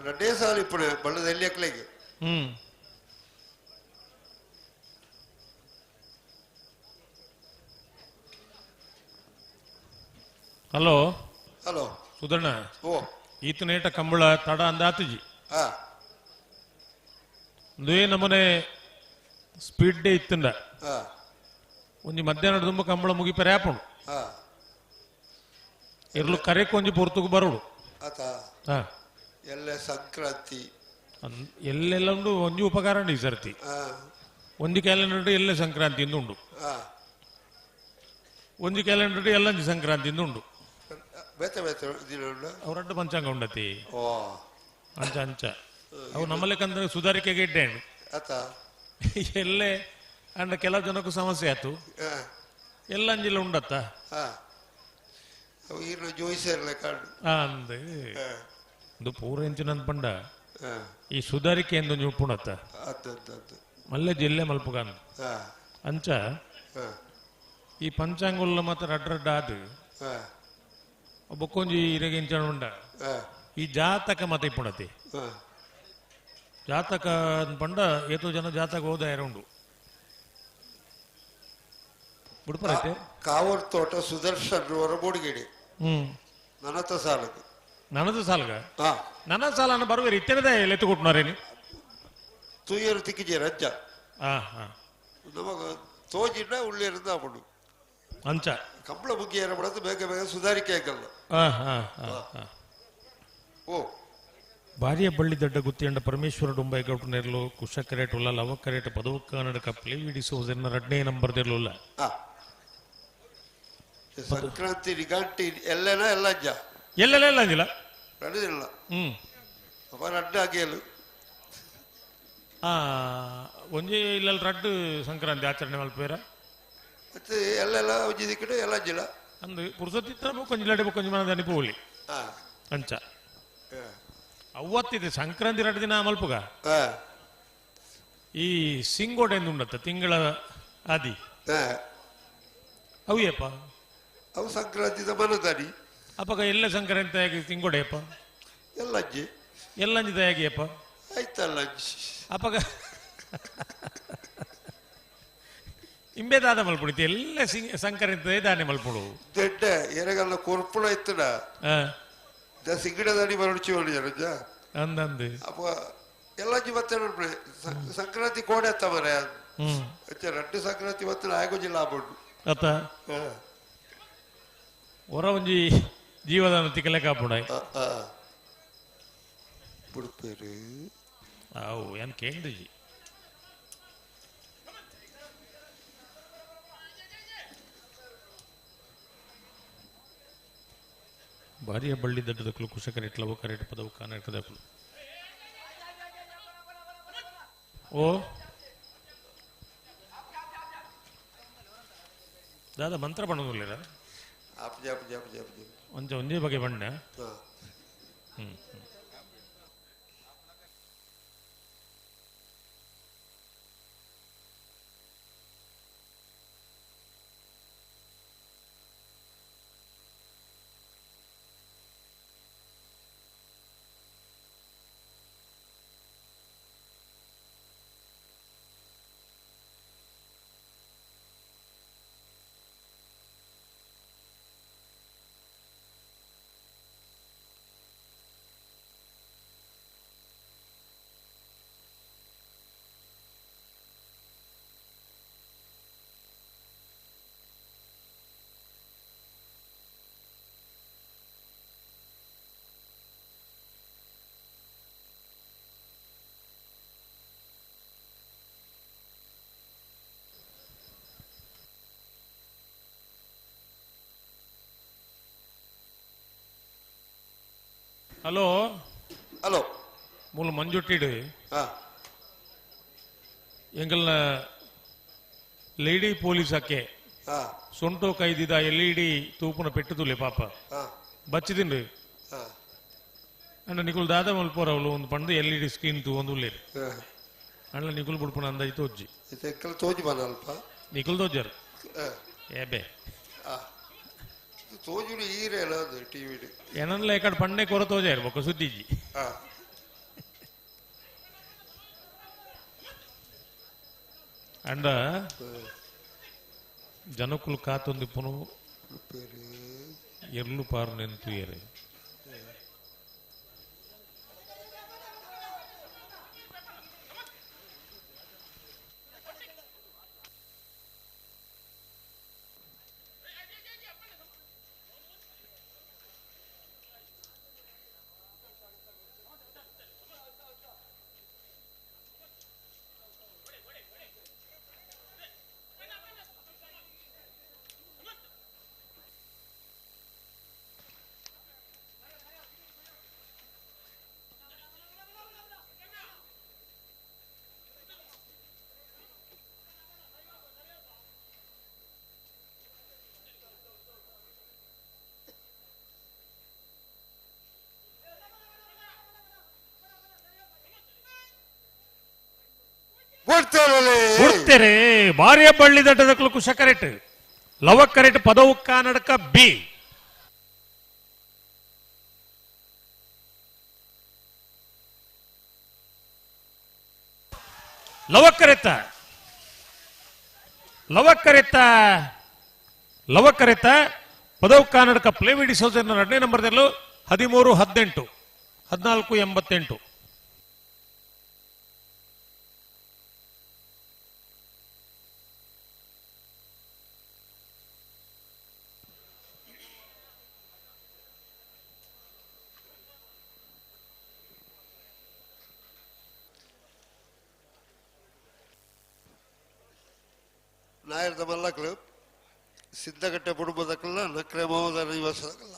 రెండే సార్లు ఇప్పుడు బళ్ళు తెలియట్లేదు ಹಲೋ ಹಲೋ ಸುಧಣ್ಣ ಓ ಈತನೇಟ ಕಂಬಳ ತಡ ಅಂದಾತುಜಿ ದುಯೇ ನಮ್ಮನೆ ಸ್ಪೀಡ್ ಡೇ ಇತ್ತಂಡ ಒಂಜಿ ಮಧ್ಯಾಹ್ನ ತುಂಬ ಕಂಬಳ ಮುಗಿಪರೆ ಆಪುಂಡು ಇರ್ಲು ಕರೆಕ್ ಒಂಜಿ ಪೊರ್ತುಗು ಬರೋಡು ಎಲ್ಲ ಸಂಕ್ರಾಂತಿ ಎಲ್ಲೆಲ್ಲ ಉಂಡು ಒಂಜಿ ಉಪಕಾರ ಉಂಡು ಈ ಸರ್ತಿ ಒಂಜಿ ಕ್ಯಾಲೆಂಡರ್ ಎಲ್ಲ ಸಂಕ್ರಾಂತಿಯಿಂದ ಉಂಡು ಒಂಜಿ ಕ್ಯಾಲೆಂಡರ್ ಎಲ್ಲಂಜಿ ಸಂಕ್ರಾಂತಿಯಿಂದ ಉಂಡು ಅವರಡ್ಡ ಪಂಚಾಂಗ ಉಂಡತಿ ಅಂಚ ಅಂಚ ಅವು ನಮ್ಮಲೆಕ್ಕಂದ್ರೆ ಸುಧಾರಿಕೆಗೆ ಇಟ್ಟೇನು ಎಲ್ಲೇ ಅಂಡ ಕೆಲವು ಜನಕ್ಕೂ ಸಮಸ್ಯೆ ಆಯ್ತು ಎಲ್ಲ ಅಂಜಿಲ್ಲ ಉಂಡತ್ತ ಅಂದೆ ಇದು ಪೂರ ಎಂಚಿನಂದ್ ಪಂಡ ಈ ಸುಧಾರಿಕೆ ಎಂದು ಉಪ್ಪುಣತ್ತ ಮಲ್ಲೆ ಜಿಲ್ಲೆ ಮಲ್ಪುಗಾನ್ ಅಂಚ ಈ ಪಂಚಾಂಗುಲ್ಲ ಮಾತ್ರ ರಡ್ಡ ಆದ್ ಬೊಕ್ಕೊಂಜಿ ಇರಗೆ ಎಂಚಣ ಉಂಡ ಈ ಜಾತಕ ಮತ ಇಪ್ಪುಣತಿ ಜಾತಕ ಪಂಡ ಏತೋ ಜನ ಜಾತಕ ಹೋದ ಉಂಡು ಬಿಡ್ಪರೈತೆ ಕಾವೂರ್ ತೋಟ ಸುದರ್ಶನ್ ಹೊರಬೋಡಿಗೆಡಿ ನನತ ಸಾಲದು ನನದು ಸಾಲ್ಗ ನನ್ನ ಸಾಲನ ಬರುವೇರಿ ಇತ್ತೇನದ ಎತ್ತು ಕೊಟ್ಟನರೇನಿ ತೂಯರು ತಿಕ್ಕಿಜೆ ರಜ್ಜ ನಮಗ ತೋಜಿನ ಉಳ್ಳಿರಿಂದ ಬಿಡು ಅಂಚ ಕಂಬಳ ಬುಗ್ಗಿ ಏರಬಿಡೋದು ಬೇಗ ಬೇಗ ಸುಧಾರಿಕೆ ಆಗಲ್ಲ ಓ ಭಾರಿಯ ಬಳ್ಳಿ ದಡ್ಡ ಗುತ್ತಿಯಂಡ ಪರಮೇಶ್ವರ ಡುಂಬೈ ಗೌಟನೆರ್ಲು ಕುಶ ಕರೆಟ್ ಉಲ್ಲ ಲವ ಕರೆಟ್ ಪದವಕ್ಕ ನಡಕ ಪ್ಲೇ ವಿಡಿಸೋದನ್ನ ರಡ್ನೇ ನಂಬರ್ ದೇರ್ಲುಲ್ಲ ಸಂಕ್ರಾಂತಿ ನಿಘಂಟಿ ಎಲ್ಲೆನ ಎಲ್ಲಜ್ಜ ಎಲ್ಲೆಲ್ಲ ಎಲ್ಲ ಅಂಜಿಲ್ಲ ನಡೆದಿಲ್ಲ ಅಪ್ಪ ರಡ್ಡ ಆಗಿಯಲು ಒಂಜಿ ಇಲ್ಲ ರಡ್ಡು ಸಂಕ್ರಾಂತಿ ಆಚರಣೆ ಮಲ್ಪೇರ ಮತ್ತೆ ಎಲ್ಲೆಲ್ಲ ಒಂಜಿ ದಿಕ್ಕಡೆ ಎಲ್ಲ ಜಿಲ್ಲ ಅಂದು ಪುರುಸತ್ತಿತ್ತ ಕೊಂಜಿಲಾಡೆ ಕೊಂಜಿ ಮನದ ಅನಿಪೋಲಿ ಅಂಚ ಅವತ್ತಿದೆ ಸಂಕ್ರಾಂತಿ ರಡ್ಡ ದಿನ ಮಲ್ಪುಗ ಈ ಸಿಂಗೋಡೆ ಎಂದು ಉಂಡತ್ತ ತಿಂಗಳ ಆದಿ ಅವಿಯಪ್ಪ ಅವು ಸಂಕ್ರಾಂತಿ ಮನದಾಡಿ ಅಪ್ಪಗ ಎಲ್ಲ ಸಂಕ್ರಾಂತಿ ಆಗಿ ತಿಂಗೊಡೆಯಪ್ಪ ಎಲ್ಲಜ್ಜಿ ಎಲ್ಲಂಜಿ ತಯಾಗಿಯಪ್ಪ ಆಯ್ತಲ್ಲ ಅಜ್ಜಿ ಅಪ್ಪಗ ಇಂಬೆದಾದ ಮಲ್ಪುಡಿತಿ ಎಲ್ಲ ಸಂಕ್ರಾಂತಿ ದಾನೆ ಮಲ್ಪುಡು ದೊಡ್ಡ ಎರಗಲ್ಲ ಕೊರ್ಪುಳ ಇತ್ತಡ ಸಿಂಗಡದಡಿ ಬರಡ್ಚಿ ಜನ ಅಂದಂದು ಅಪ್ಪ ಎಲ್ಲಜ್ಜಿ ಮತ್ತೆ ಸಂಕ್ರಾಂತಿ ಕೋಡೆ ಅತ್ತ ಮರೆ ரெண்டு ಸಂಕ್ರಾಂತಿ ಮತ್ತೆ ಆಗೋಜಿಲ್ಲ ಆಗ್ಬೋದು ಅತ್ತ ಹೊರ ಒಂಜಿ ಜೀವದಾನ ತಿಕ್ಕಲೆ ಕಾಪುಡ ಬಿಡ್ಪೇರು ಅವು ಏನ್ ಕೇಂದ್ರಜಿ ಭಾರಿಯ ಬಳ್ಳಿ ದಡ್ಡದಕ್ಕಲು ಕುಶಕರೇಟ್ ಲವ ಕರೇಟ್ ಪದವು ಕಾನಕದಕ್ಕಲು ಓ ದಾದ ಮಂತ್ರ ಬಣ್ಣದಿಲ್ಲ ಒಂದೇ ಬಗೆ ಬಣ್ಣ ಹಲೋ ಹಲೋ ಮೂಲ ಮಂಜುಟ್ಟಿಡು ಎಂಗಲ್ನ ಲೇಡಿ ಪೊಲೀಸ್ ಅಕ್ಕೆ ಸೊಂಟೋ ಕೈದಿದ ಎಲ್ಇಡಿ ತೂಪುನ ಪೆಟ್ಟುದುಲೆ ಪಾಪ ಬಚ್ಚಿದಿಂಡು ಅಂಡ ನಿಕುಲ್ ದಾದ ಮಲ್ಪೋರವಳು ಒಂದು ಪಂಡು ಎಲ್ಇಡಿ ಸ್ಕ್ರೀನ್ ತೂ ಒಂದು ಉಳ್ಳೇರು ಅಂಡ ನಿಕುಲ್ ಬುಡ್ಪುನ ಅಂದಾಯ್ತು ತೋಜ್ಜಿ ತೋಜಿ ಬನಲ್ಪ ನಿಕುಲ್ ತೋಜ್ಜರು ಏಬೆ ತೋಜುಡು ಈರೇಲ ಟಿವಿಡು ಏನಲ್ಲ ಈ ಕಡೆ ಪಣ್ಣೆ ಕೊರ ತೋಜ ಇರ್ಬೇಕು ಸುದ್ದಿಜಿ ಅಂಡ ಜನಕ್ಕುಲು ಕಾತೊಂದು ಪುನು ಎರ್ಲು ಪಾರು ನೆಂತು ಏರೆ ಬಿಡ್ತೇರೆ ಭಾರಿಯ ಬಳ್ಳಿ ದಡ್ಡದಕ್ಕಲು ಕುಶ ಕರೆಟ್ ಲವ ಕರೆಟ್ ಪದವು ಕಾನಡಕ ಬಿ ಲವಕರೆತ ಪದವು ಕಾನಡಕ ಪ್ಲೇವಿಡಿ ಸೌಜನ್ಯ 2ನೇ ನಂಬರ್ದಲ್ಲೂ 13-18 14-88 ನಾಯರ್ದ ಮಲ್ಲಕ್ಕಳು ಸಿದ್ದಗಟ್ಟೆ ಬುಡುಬದಕ್ಕಲ್ಲ ನಕ್ರೆ ಮಹೋದರ ನಿವಾಸದಕ್ಕಲ್ಲ.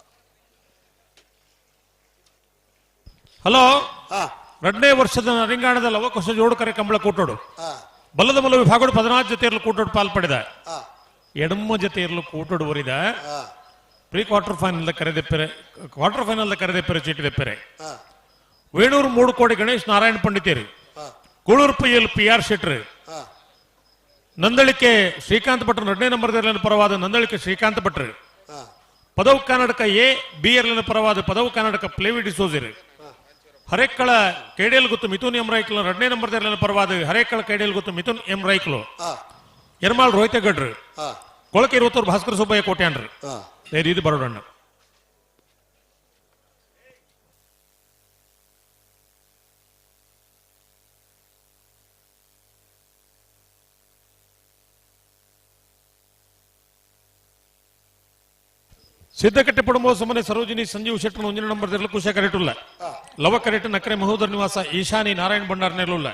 ಹಲೋ 2ನೇ ವರ್ಷದ ನರಿಂಗಾಣದ ಲವಕುಶ ಜೋಡುಕರೆ ಕಂಬಳ ಕೂಟೋಡು ಬಲ್ಲದ ಮಲ್ಲ ವಿಭಾಗಗಳು 14 ಜೊತೆಯಲ್ಲೂ ಕೂಟೋಡು ಪಾಲ್ಪಡಿದ ಎಡಮ್ಮ ಜೊತೆಯಲ್ಲೂ ಕೂಟೋಡು ಬರಿದ ಪ್ರೀ ಕ್ವಾರ್ಟರ್ ಫೈನಲ್ ಕರೆದೆಪ್ಪರೆ ಚೀಟಿ ದೆಪ್ಪರೆ ವೇಣೂರು 3 ಕೋಡಿ ಗಣೇಶ್ ನಾರಾಯಣ ಪಂಡಿತೇರು ಕೂಳೂರು ಪೈಯಲ್ PR ಶೆಟ್ರು ನಂದಳಿಕೆ ಶ್ರೀಕಾಂತ್ ಭಟ್ರು 2ನೇ ನಂಬರ್ದಲ್ಲಿ ಪರವಾದ ನಂದಳಿಕೆ ಶ್ರೀಕಾಂತ್ ಭಟ್ರು ಪದವು ಕರ್ನಾಟಕ ಎ ಬಿ ಎರ್ಲಿನ ಪರವಾದ ಪದವು ಕರ್ನಾಟಕ ಪ್ಲೇವಿಡಿ ಸೋಜಿರು ಹರೇಕಳ ಕೇಡೇಲ್ ಗೊತ್ತು ಮಿಥುನ್ ಎಂ ರೈಕ್ಲು 2ನೇ ನಂಬರ್ ದರ್ಲಿನ ಪರವಾದ ಹರೇಕಳ ಕೇಡೇಲ್ ಗೊತ್ತು ಮಿಥುನ್ ಎಂ ರೈಕ್ಲು ಎರ್ಮಾಳ್ ರೋಹಿತಗಡ್ರು ಕೊಳಕೆ 20 ಭಾಸ್ಕರ ಸುಬ್ಬಯ್ಯ ಕೋಟ್ಯಾನ್ರು ಇದು ಬರೋಡಣ್ಣ. ಸಿದ್ದಕಟ್ಟೆ ಪಡುಂಬ ಸುಮ್ಮನೆ ಸರೋಜಿನಿ ಸಂಜೀವ್ ಶೆಟ್ಟರ್ 1 ನಂಬರ್ ದರ್ಲು ಕುಶ ಕರೆಟುಲ್ಲ ಲವ ಕರೆಟ್ ನಕರೆ ಮಹೋದರ್ ನಿವಾಸ ಈಶಾನಿ ನಾರಾಯಣ್ ಭಂಡಾರ್ ನೆರಳುಲ್ಲ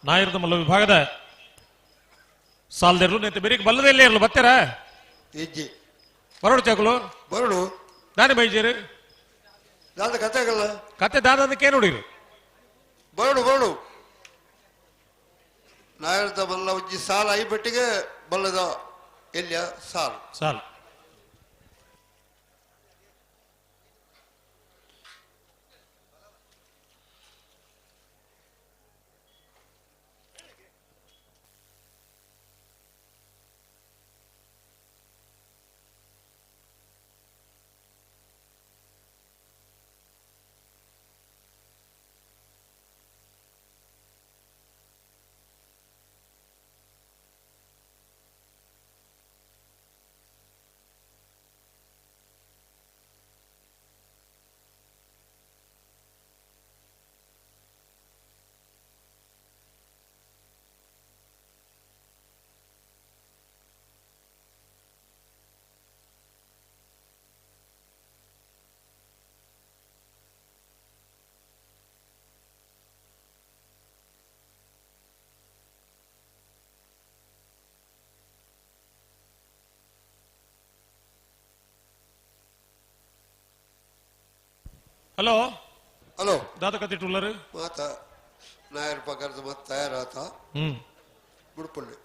ನಾಯರದ ಮಲ್ಲ ವಿಭಾಗದ ಸಾಲ್ದೆರ್ಲು ನೇತೆ ಬೇರೆ ಬಲ್ಲದಲ್ಲೇ ಇರಲು ಬತ್ತಾರ ಬರೋಡು ಚಾಕಲು ಬರೋಡು ದಾನಿ ಬೈಜೇರು ದಾದ ಕತೆ ಆಗಲ್ಲ ಕತೆ ದಾದಕ್ಕೆ ನೋಡಿರು ಬರೋಡು ಬರೋಡು ನಾಯರದ ಮಲ್ಲ ಒಂಜಿ ಸಾಲ ಐ ಬಟ್ಟಿಗೆ ಬಲ್ಲದ ಎಲ್ಲಿಯ ಸಾಲು ಸಾಲು ಹಲೋ ಹಲೋ ದಾದ ಕತೆ ಟುಲ್ಲರ್ ಮಾತ ನಾಯರ್ ಪಗಾರದ ಮತ್ ತಯಾರಾತ ಬಿಡ್ಪಳ್ಳಿ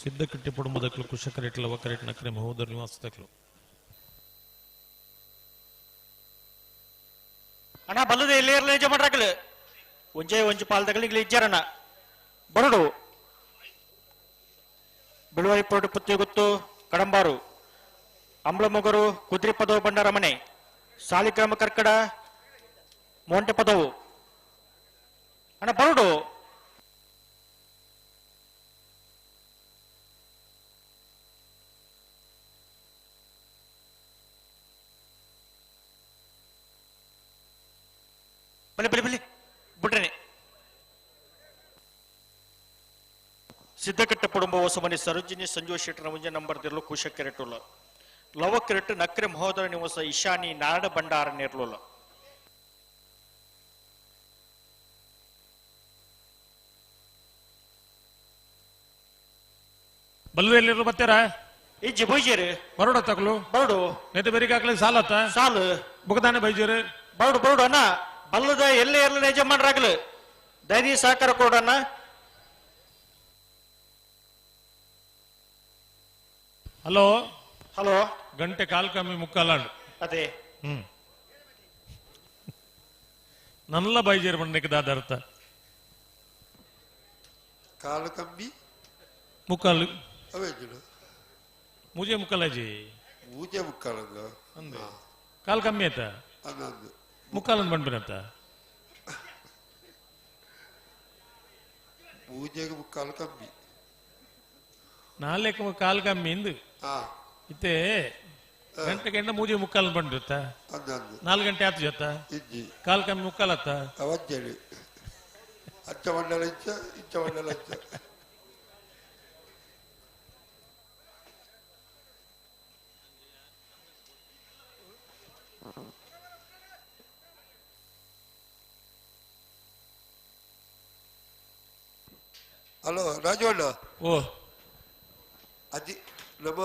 ಸಿದ್ದಕಟ್ಟೆ ಪಡುಂಬದಕ್ಲು ಕುಶ ಕರೆಟ್ ಲವ ಕರೆಟ್ ನಕರೆ ಮಹೋದರ್ ನಿವಾಸದಕ್ಲು ಅಣ್ಣ ಬಲ್ಲದೆ ಎಲ್ಲಿ ಇರಲಿ ಜಮಡ್ರಾಕಲು ಒಂಜೆ ಪಾಲ್ದಗಳಿಗೆ ಇಜ್ಜಾರಣ್ಣ ಬರಡು ಬಿಳುವರಿಪೋಡು ಪುತ್ತಿ ಗೊತ್ತು ಕಡಂಬಾರು ಅಂಬ್ಳಮೊಗರು ಕುದ್ರಿ ಪದವು ಬಂಡಾರಮನೆ ಸಾಲಿಗ್ರಾಮ ಕರ್ಕಡ ಮೋಂಟೆ ಪದವು ಅಣ್ಣ ಬರಡು ಬಲಿ ಬಿಟ್ರೇನೆ ಸಿದ್ದಕಟ್ಟೆ ಪಡುಂಬ ಹೊಸಮನೆ ಸರೋಜಿನಿ ಸಂಜು ಶೆಟ್ಟರ್ 1 ನಂಬರ್ ದಿರ್ಲು ಕುಶ ಕೆರೆಟುಲ್ಲ ಲವ ಕೆರೆಟ್ ನಕ್ರೆ ಮಹೋದರ ನಿವಾಸ ಈಶಾನಿ ನಾಡ ಭಂಡಾರ ನೆರ್ಲುಲ್ಲ ಬಲ್ಲದಲ್ಲಿರು ಬತ್ತಾರ ಇಜ್ಜಿ ಬೈಜೇರು ಬರೋಡ ತಗಲು ಬರಡು ನೇತೆ ಬೇರಿಗಾಗ್ಲಿ ಸಾಲತ್ತ ಸಾಲು ಬುಗದಾನೆ ಬೈಜೇರು ಬರಡು ಅಣ್ಣ ಬಲ್ಲದ ಎಲ್ಲೇ ಇರಲಿ ಯಜಮಾನ್ರಾಗ್ಲು ಧೈರ್ಯ ಸಹಕಾರ ಕೊಡೋಣ. ಹಲೋ ಹಲೋ ಗಂಟೆ ಕಾಲ್ ಕಮ್ಮಿ ಮುಕ್ಕಾಲಾಂಡು ಅದೇ ನಲ್ಲ ಬೈಜೇರು ಬಂಡಕ್ಕೆ ದಾದಾರ್ಥ ಕಾಲು ಕಮ್ಮಿ ಮುಕ್ಕಾಲು ಅವೇಜುಡು ಮುಜೆ ಮುಕ್ಕಾಲಾಜಿ ಮೂಜೆ ಮುಕ್ಕಾಲಂಗ ಅಂದೆ ಕಾಲ್ ಕಮ್ಮಿ ಆಯ್ತಾ ಅನ್ನೊಂದು ಮುಕ್ಕಾಲಂದು ಬಂದ್ಬಿಡತ್ತ ಮೂಜೆಗೆ ಮುಕ್ಕಾಲು ಕಮ್ಮಿ ನಾಲ್ಕು ಕಾಲ್ ಕಮ್ಮಿ ಇಂದು ಇತ್ತೆ ಗಂಟೆ ಮೂಜೆ ಮುಕ್ಕಾಲ್ ಬಂದಿರುತ್ತ 4 ಗಂಟೆ ಆತು ಜೊತ್ತ ಕಾಲ್ ಕಮ್ಮಿ ಮುಕ್ಕಾಲತ್ತ ಅವಜ್ಜೇಳಿ ಅಚ್ಚ ಮಂಡಲ ಇಚ್ಚ ಮಂಡಲ ಇಚ್ಚ ಹಲೋ ರಾಜವಣ್ಣ ಓ ಅದಿ ನಮ್ಮ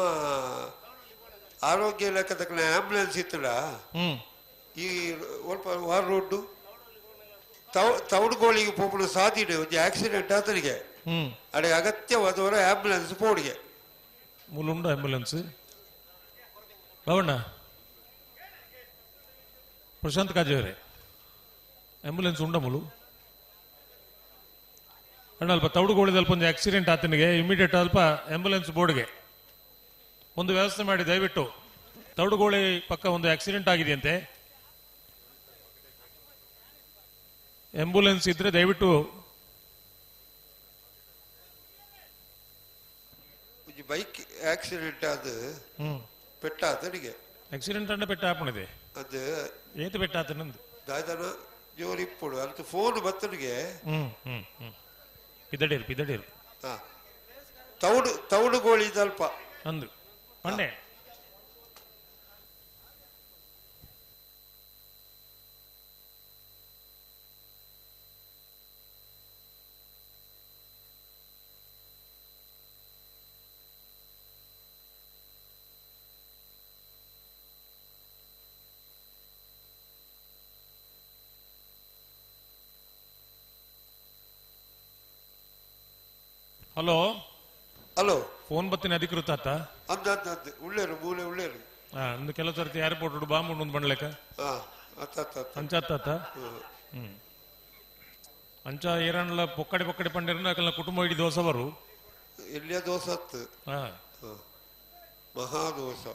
ಆರೋಗ್ಯ ಇಲಾಖೆ ತಕ್ಕ ಆಂಬುಲೆನ್ಸ್ ಇತ್ತಲ್ಲ ಈ ವಾರ ರೋಡ್ಡು ತವಡುಗೋಳಿಗೆ ಪೋಪುಡು ಸಾಧಿಡೆ ಒಂದು ಆಕ್ಸಿಡೆಂಟ್ ಆತನಿಗೆ ಅಡೆ ಅಗತ್ಯವಾದವರ ಆಂಬುಲೆನ್ಸ್ ಪೋಡಿಗೆ ಮುಲುಂಡು ಆಂಬುಲೆನ್ಸ್ ಬಾವಣ್ಣ ಪ್ರಶಾಂತ್ ಕಾಜೇವರೆ ಆಂಬುಲೆನ್ಸ್ ಉಂಡ ಮುಲು ಅಣ್ಣ ಅಲ್ಪ ತೌಡುಗೋಳಿದಲ್ಲಿ ಒಂದು ಆಕ್ಸಿಡೆಂಟ್ ಆತನಿಗೆ ಇಮಿಡಿಯೇಟ್ ಅಲ್ಪ ಆಂಬುಲೆನ್ಸ್ ಬೋರ್ಡ್ಗೆ ಒಂದು ವ್ಯವಸ್ಥೆ ಮಾಡಿ ದಯವಿಟ್ಟು. ತೌಡುಗೋಳಿ ಪಕ್ಕ ಒಂದು ಆಕ್ಸಿಡೆಂಟ್ ಆಗಿದೆಯಂತೆ, ಆಂಬುಲೆನ್ಸ್ ಇದ್ರೆ ದಯವಿಟ್ಟು. ಬೈಕ್ ಆಕ್ಸಿಡೆಂಟ್ ಆದ ಪೆಟ್ಟ ಆತನಿಗೆ ಆಕ್ಸಿಡೆಂಟ್ ಅಂಡ ಪೆಟ್ಟ ಹಾಪಣಿದೆ ಅದು ಏತು ಪೆಟ್ಟ ಆತನಂದು ದಾದನ ಜೋರು ಇಪ್ಪಡು ಅಂತ ಫೋನ್ ಬತ್ತನಿಗೆ ಪಿದಡೇರು ತೌಡು ಗೋಳಿ ಸ್ವಲ್ಪ ಅಂದು ಪಂಡೆ ಹಲೋ ಹಲೋ ಫೋನ್ ಬತ್ತಿನ ಅಧಿಕೃತ ಆತ ಉಳ್ಳೇರು ಮೂಲೆ ಉಳ್ಳೇರು ಒಂದು ಕೆಲವು ಸರ್ತಿ ಏರ್ಪೋರ್ಟ್ ಬಾಂಬ್ ಒಂದು ಬಂಡ್ಲೆಕ್ಕ ಅಂಚಾತ ಅಂಚ ಏರಣ್ಣ ಪೊಕ್ಕಡೆ ಪಂಡಿರ ಕುಟುಂಬ ಇಡೀ ದೋಸ ಬರು ಎಲ್ಲಿಯ ದೋಸ ಮಹಾ ದೋಸ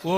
ಓ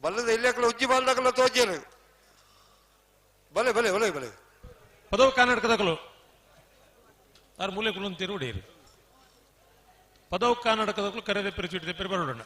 ಬಲ್ಲದ ಇಲ್ಲಕಲ ಉಜ್ಜಿ ಬಾಲ್ದಾಕಲ ತೋಜೇರು ಬಲೆ ಬಲೆ ಬಲೆ ಬಲೆ ಪದವು ಕರ್ನಾಟಕದಕಲು ಆರು ಮೂಲೆಗಳು ಅಂತೀರು ಹೊಡೆಯಿರಿ ಪದವು ಕರ್ನಾಟಕದಕಲು ಕರೆದೆಪ್ಪರಿ ಚೀಟಿದೆಪ್ಪರಿ ಬರೋಣ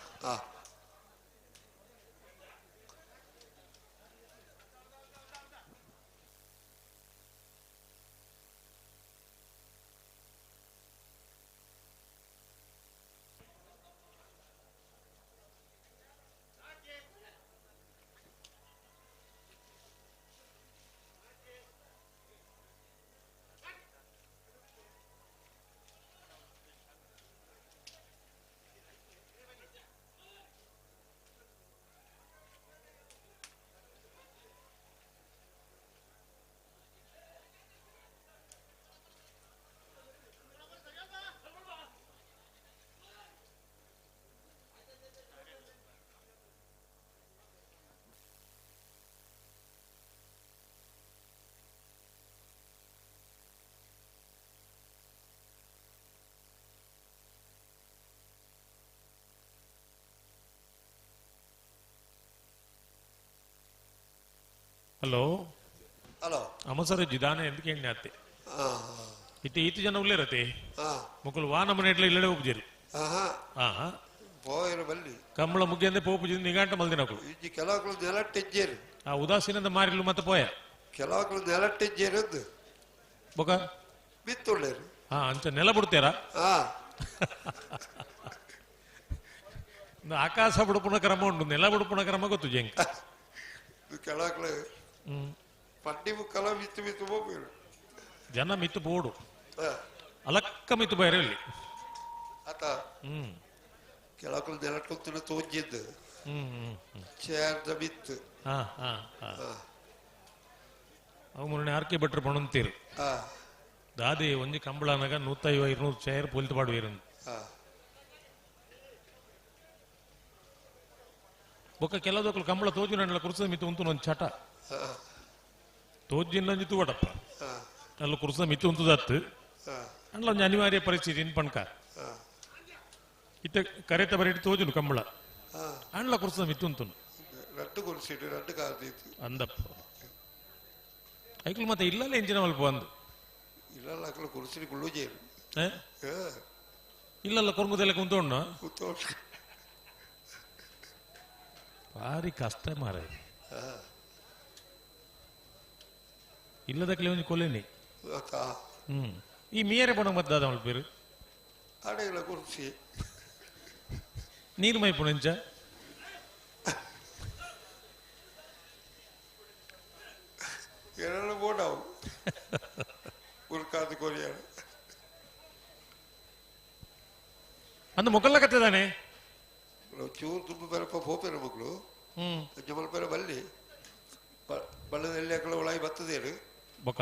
ಹಲೋ ಹಲೋ ಅಮಸರ ಜಿದಾನೆ ಎಂದಕ್ಕೆ ಎಣ್ಣೆ ಆತೆ ಇಟ್ಟು ಈತು ಜನ ಉಳ್ಳೇರತೆ ಮುಕ್ಕಲು ವಾ ನಮ್ಮನೆ ಇಟ್ಲ ಇಲ್ಲಡೆ ಹೋಗ್ಜೇರಿ ಕಂಬಳ ಮುಗ್ಗಿ ಅಂದ್ರೆ ಪೋಪು ನಿಗಾಂಟ ಮಲ್ದಿನಕು ಕೆಲವಕ್ಕಳು ನೆಲಟ್ಟೆಜ್ಜೇರು ಆ ಉದಾಸೀನದ ಮಾರಿಲು ಮತ್ತೆ ಪೋಯ ಕೆಲವಕ್ಕಳು ನೆಲಟ್ಟೆಜ್ಜೇರದ್ದು ಬೊಕ ಬಿತ್ತೊಳ್ಳೇರು ಅಂಚ ನೆಲ ಬಿಡ್ತೇರಾ ಆಕಾಶ ಬಿಡುಪುಣ ಕ್ರಮ ಉಂಟು ನೆಲ ಬಿಡುಪುಣ ಕ್ರಮ ಗೊತ್ತು ಜಂಕ್ ಕೆಲವಕ್ಕಳು ಪಂಡಿ ಮುಕ್ಕಲ ಮಿತ್ತು ಮಿತ್ತು ಹೋಗ್ಬೇರು ಜನ ಮಿತ್ತು ಬೋಡು ಅಲಕ್ಕ ಮಿತ್ತು ಬೈರಲ್ಲಿ ಆತ ಕೆಲವಕ್ಕಳು ನೆಲಟ್ಕೊಂತ ತೋಜಿದ್ದು ಚೇರ್ದ ಮಿತ್ತು ಅವು ಮುರಣೆ ಆರ್ಕೆ ಭಟ್ರು ಪಣಂತೀರು ದಾದಿ ಒಂಜಿ ಕಂಬಳನಾಗ 150-200 ಚೇರ್ ಪೊಲಿತು ಪಾಡುವೇರು ಬೊಕ್ಕ ಕೆಲದೊಕ್ಕಲು ಕಂಬಳ ತೋಜಿನ ಕುರ್ಸದ ಮಿತ್ತು ಉಂತು ಒಂದು ಚಟ ತೋಜಿನ ತೂವಡಪ್ಪ ಅಲ್ಲ ಕುರ್ಸದ ಮಿತ್ತು ಉಂತುದತ್ತು ಅಂಡ್ಲ ಒಂದು ಅನಿವಾರ್ಯ ಪರಿಸ್ಥಿತಿ ಇನ್ ಪಣ್ಕ ಇತ್ತ ಕರೆತ ಬರೀ ತೋಜುನು ಕಂಬಳ ಅಂಡ್ಲ ಕುರ್ಸದ ಮಿತ್ತು ಉಂತುನು ಅಂದಪ್ಪ ಐಕ್ಲು ಮತ್ತೆ ಇಲ್ಲಲ್ಲ ಎಂಜಿನ ಮಲ್ಪ ಬಂದು ಇಲ್ಲಲ್ಲ ಕೊರ್ಮುದೆಲ್ಲ ಕುಂತೋಣ್ಣ ಭಾರಿ ಕಷ್ಟ ಮಾರ ಇಲ್ಲದಕ್ಲೆ ಒಂದು ಕೊಲೆನಿ ಈ ಮೀಯರೆ ಪಣ ಮದ್ದಾದ ಅವಳ ಪೇರು ನೀರು ಮೈ ಪುಣಂಚ ಅಂದ ಮೊಕಲ್ಲ ಕತ್ತದಾನೆ ಚೂರು ತುಂಬ ಬರಪ್ಪ ಹೋಪೇರ ಮಕ್ಕಳು ಜಮಲ್ಪೇರ ಬಲ್ಲಿ ಬಳ್ಳದಲ್ಲಿ ಅಕ್ಕಳ ಒಳಗೆ ಬರ್ತದೇನು ಬೊಕ್ಕ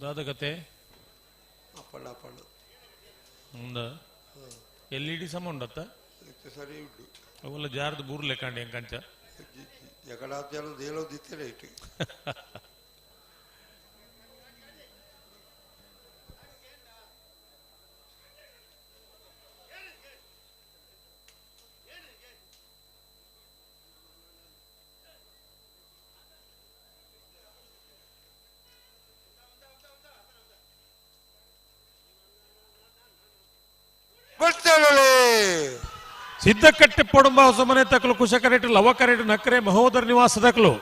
ದಾದಗತೆ ಅಪ್ಪಣ್ಣ ಅಪ್ಪಣ್ಣ ఉందా ఎల్ఈడి సమ ఉండత్తా సరే ఉండు ಅವಲ್ಲ ಜಾರ್ದ ಬೂರ್ ಲೆಕ್ಕಂಡಿ ಎಂಕಂಚ ಎಕಡಾತ್ಯಾಲು ದೇಲೋ ದಿತ್ತೇನೆ ಇಟ್ಟು ಸಿದ್ದಕಟ್ಟೆ ಪೊಡುಂಬ ಹೊಸಮನೆ ತಕ್ಕಲು ಕುಶಕರೆಟ್ಟು ಲವಕರೆಟ್ಟು ನಕ್ಕರೆ ಮಹೋದರ ನಿವಾಸ ತಕ್ಕಲು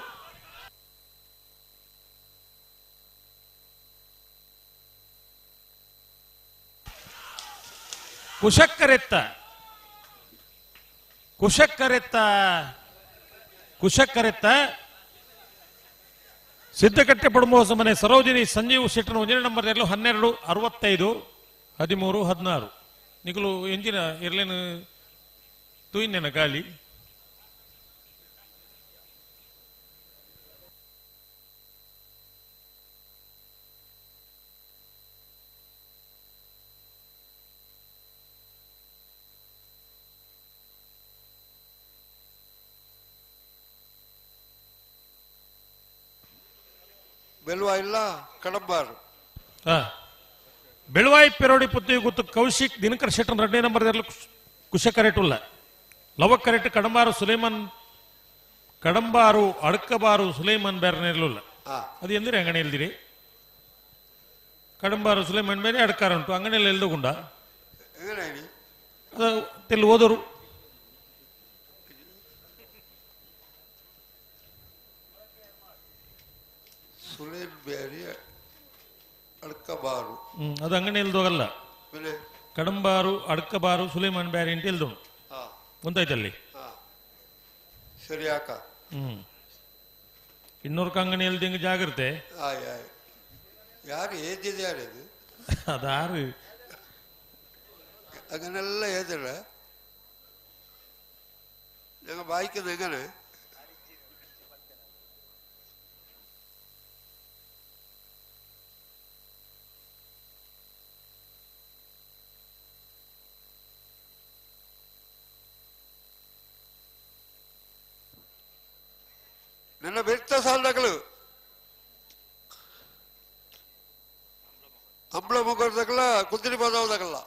ಕುಶಕ್ಕರೆತ್ತ ಕುಶಕ್ಕರೆತ್ತ ಕುಶಕ್ಕರೆತ್ತ ಸಿದ್ದಕಟ್ಟೆ ಪಡುಂಬ ಹೊಸಮನೆ ಸರೋಜಿನಿ ಸಂಜೀವ್ ಶೆಟ್ಟನ 1 ನಂಬರ್ 12 65 13 16 ನಿಕಲು ಎಂಜಿನ ಇರ್ಲೇನು ತೂಯಿನ ಗಾಳಿ ಬೆಲ್ವಾ ಇಲ್ಲ ಕಡಂಬಾರು ಬೆಳವಾಯಿ ಪೆರೋಡಿ ಪುತ್ತಿ ಗುತ್ತು ಕೌಶಿಕ್ ದಿನಕರ್ ಶೆಟ್ಟನ್ 2 ನಂಬರ್ ಕುಶಕರೆಟುಲ್ಲ ಲವಕರೆಟ್ಟು ಕಡಂಬಾರು ಸುಲೇಮನ್ ಕಡಂಬಾರು ಅಡಕಬಾರು ಸುಲೇಮನ್ ಬೇರೆಲ್ಲ ಅದು ಎಂದ್ರೆ ಅಂಗಡಿ ಎಲ್ದಿರಿ ಕಡಂಬಾರು ಸುಲೇಮನ್ ಬೇರೆ ಅಡಕಾರ ಉಂಟು ಅಂಗಡಿಯಲ್ಲಿ ಎಲ್ದುಗುಂಡ ಅದು ತೆಲ್ಲು ಓದೋರು ಸುಲೇನ್ ಬೇರೆ ಅಡಕಬಾರು ಅದು ಅಂಗಡಿ ಎಲ್ದೋಗಲ್ಲ ಕಡಂಬಾರು ಅಡಕಬಾರು ಸುಲೇಮನ್ ಬೇರೆ ಅಂತ ಎಲ್ದು ಗೊತ್ತಾಯ್ತಲ್ಲಿ ಸರಿ ಅಕ್ಕ ಇನ್ನೂರು ಅಂಗಡಿ ಎಲ್ದಿಂಗ ಜಾಗ್ರತೆ ಯಾರು ಏದಿದೆ ಯಾರಿದು ಅದಾರು അങ്ങനെല്ലാം ഏതല്ല ഞങ്ങൾ വായിക്കുന്നത് എങ്ങനെ ನನ್ನ ಬೆಟ್ಟ ಸಾಲಗಳು ಅಂಬಳ ಮುಖದಗಲ್ಲ ಕುಂದಿರಿ ಬಾದವದಾಗಲ್ಲ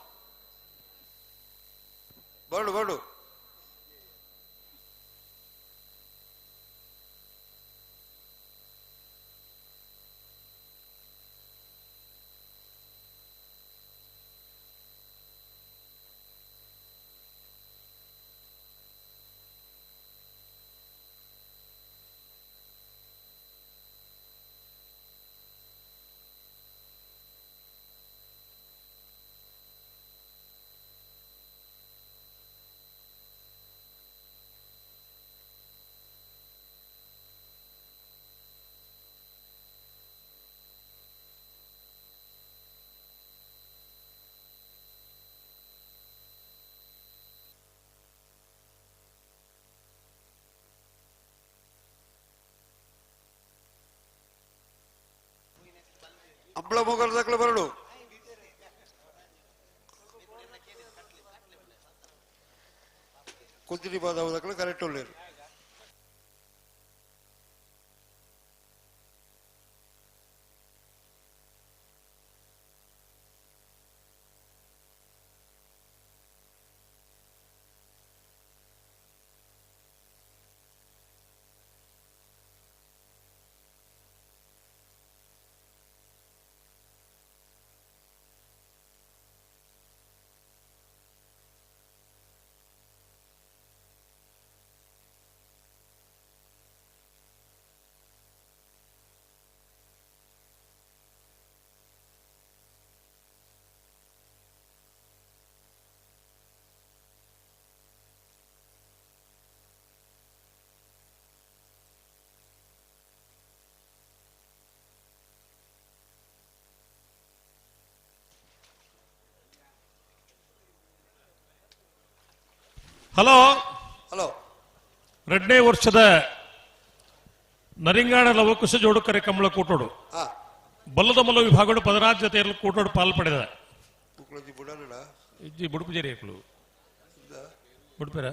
ಬಡು ಬಡು ಕಂಬಳ ಮೊಗರದಾಗಲೇ ಬರಡು ಕುಂತಿನಿ ಬಾದಾವದಾಗಲೇ ಕರೆಕ್ಟ್ ಒಳ್ಳೆಯರು ಹಲೋ ಹಲೋ 2ನೇ ವರ್ಷದ ನರಿಂಗಾಣ ಲವಕುಶ ಜೋಡುಕರೆ ಕಂಬಳ ಕೂಟೋಡು ಬಲ್ಲದ ಮಲ್ಲ ವಿಭಾಗಗಳು 16 ಜೊತೆಯಲ್ಲಿ ಕೂಟೋಡು ಪಾಲ್ಪಡೆದ ಇಜ್ಜಿ ಬುಡುಪುಜೇರಿ ಏಕ್ಲು ಬುಡುಪೇರ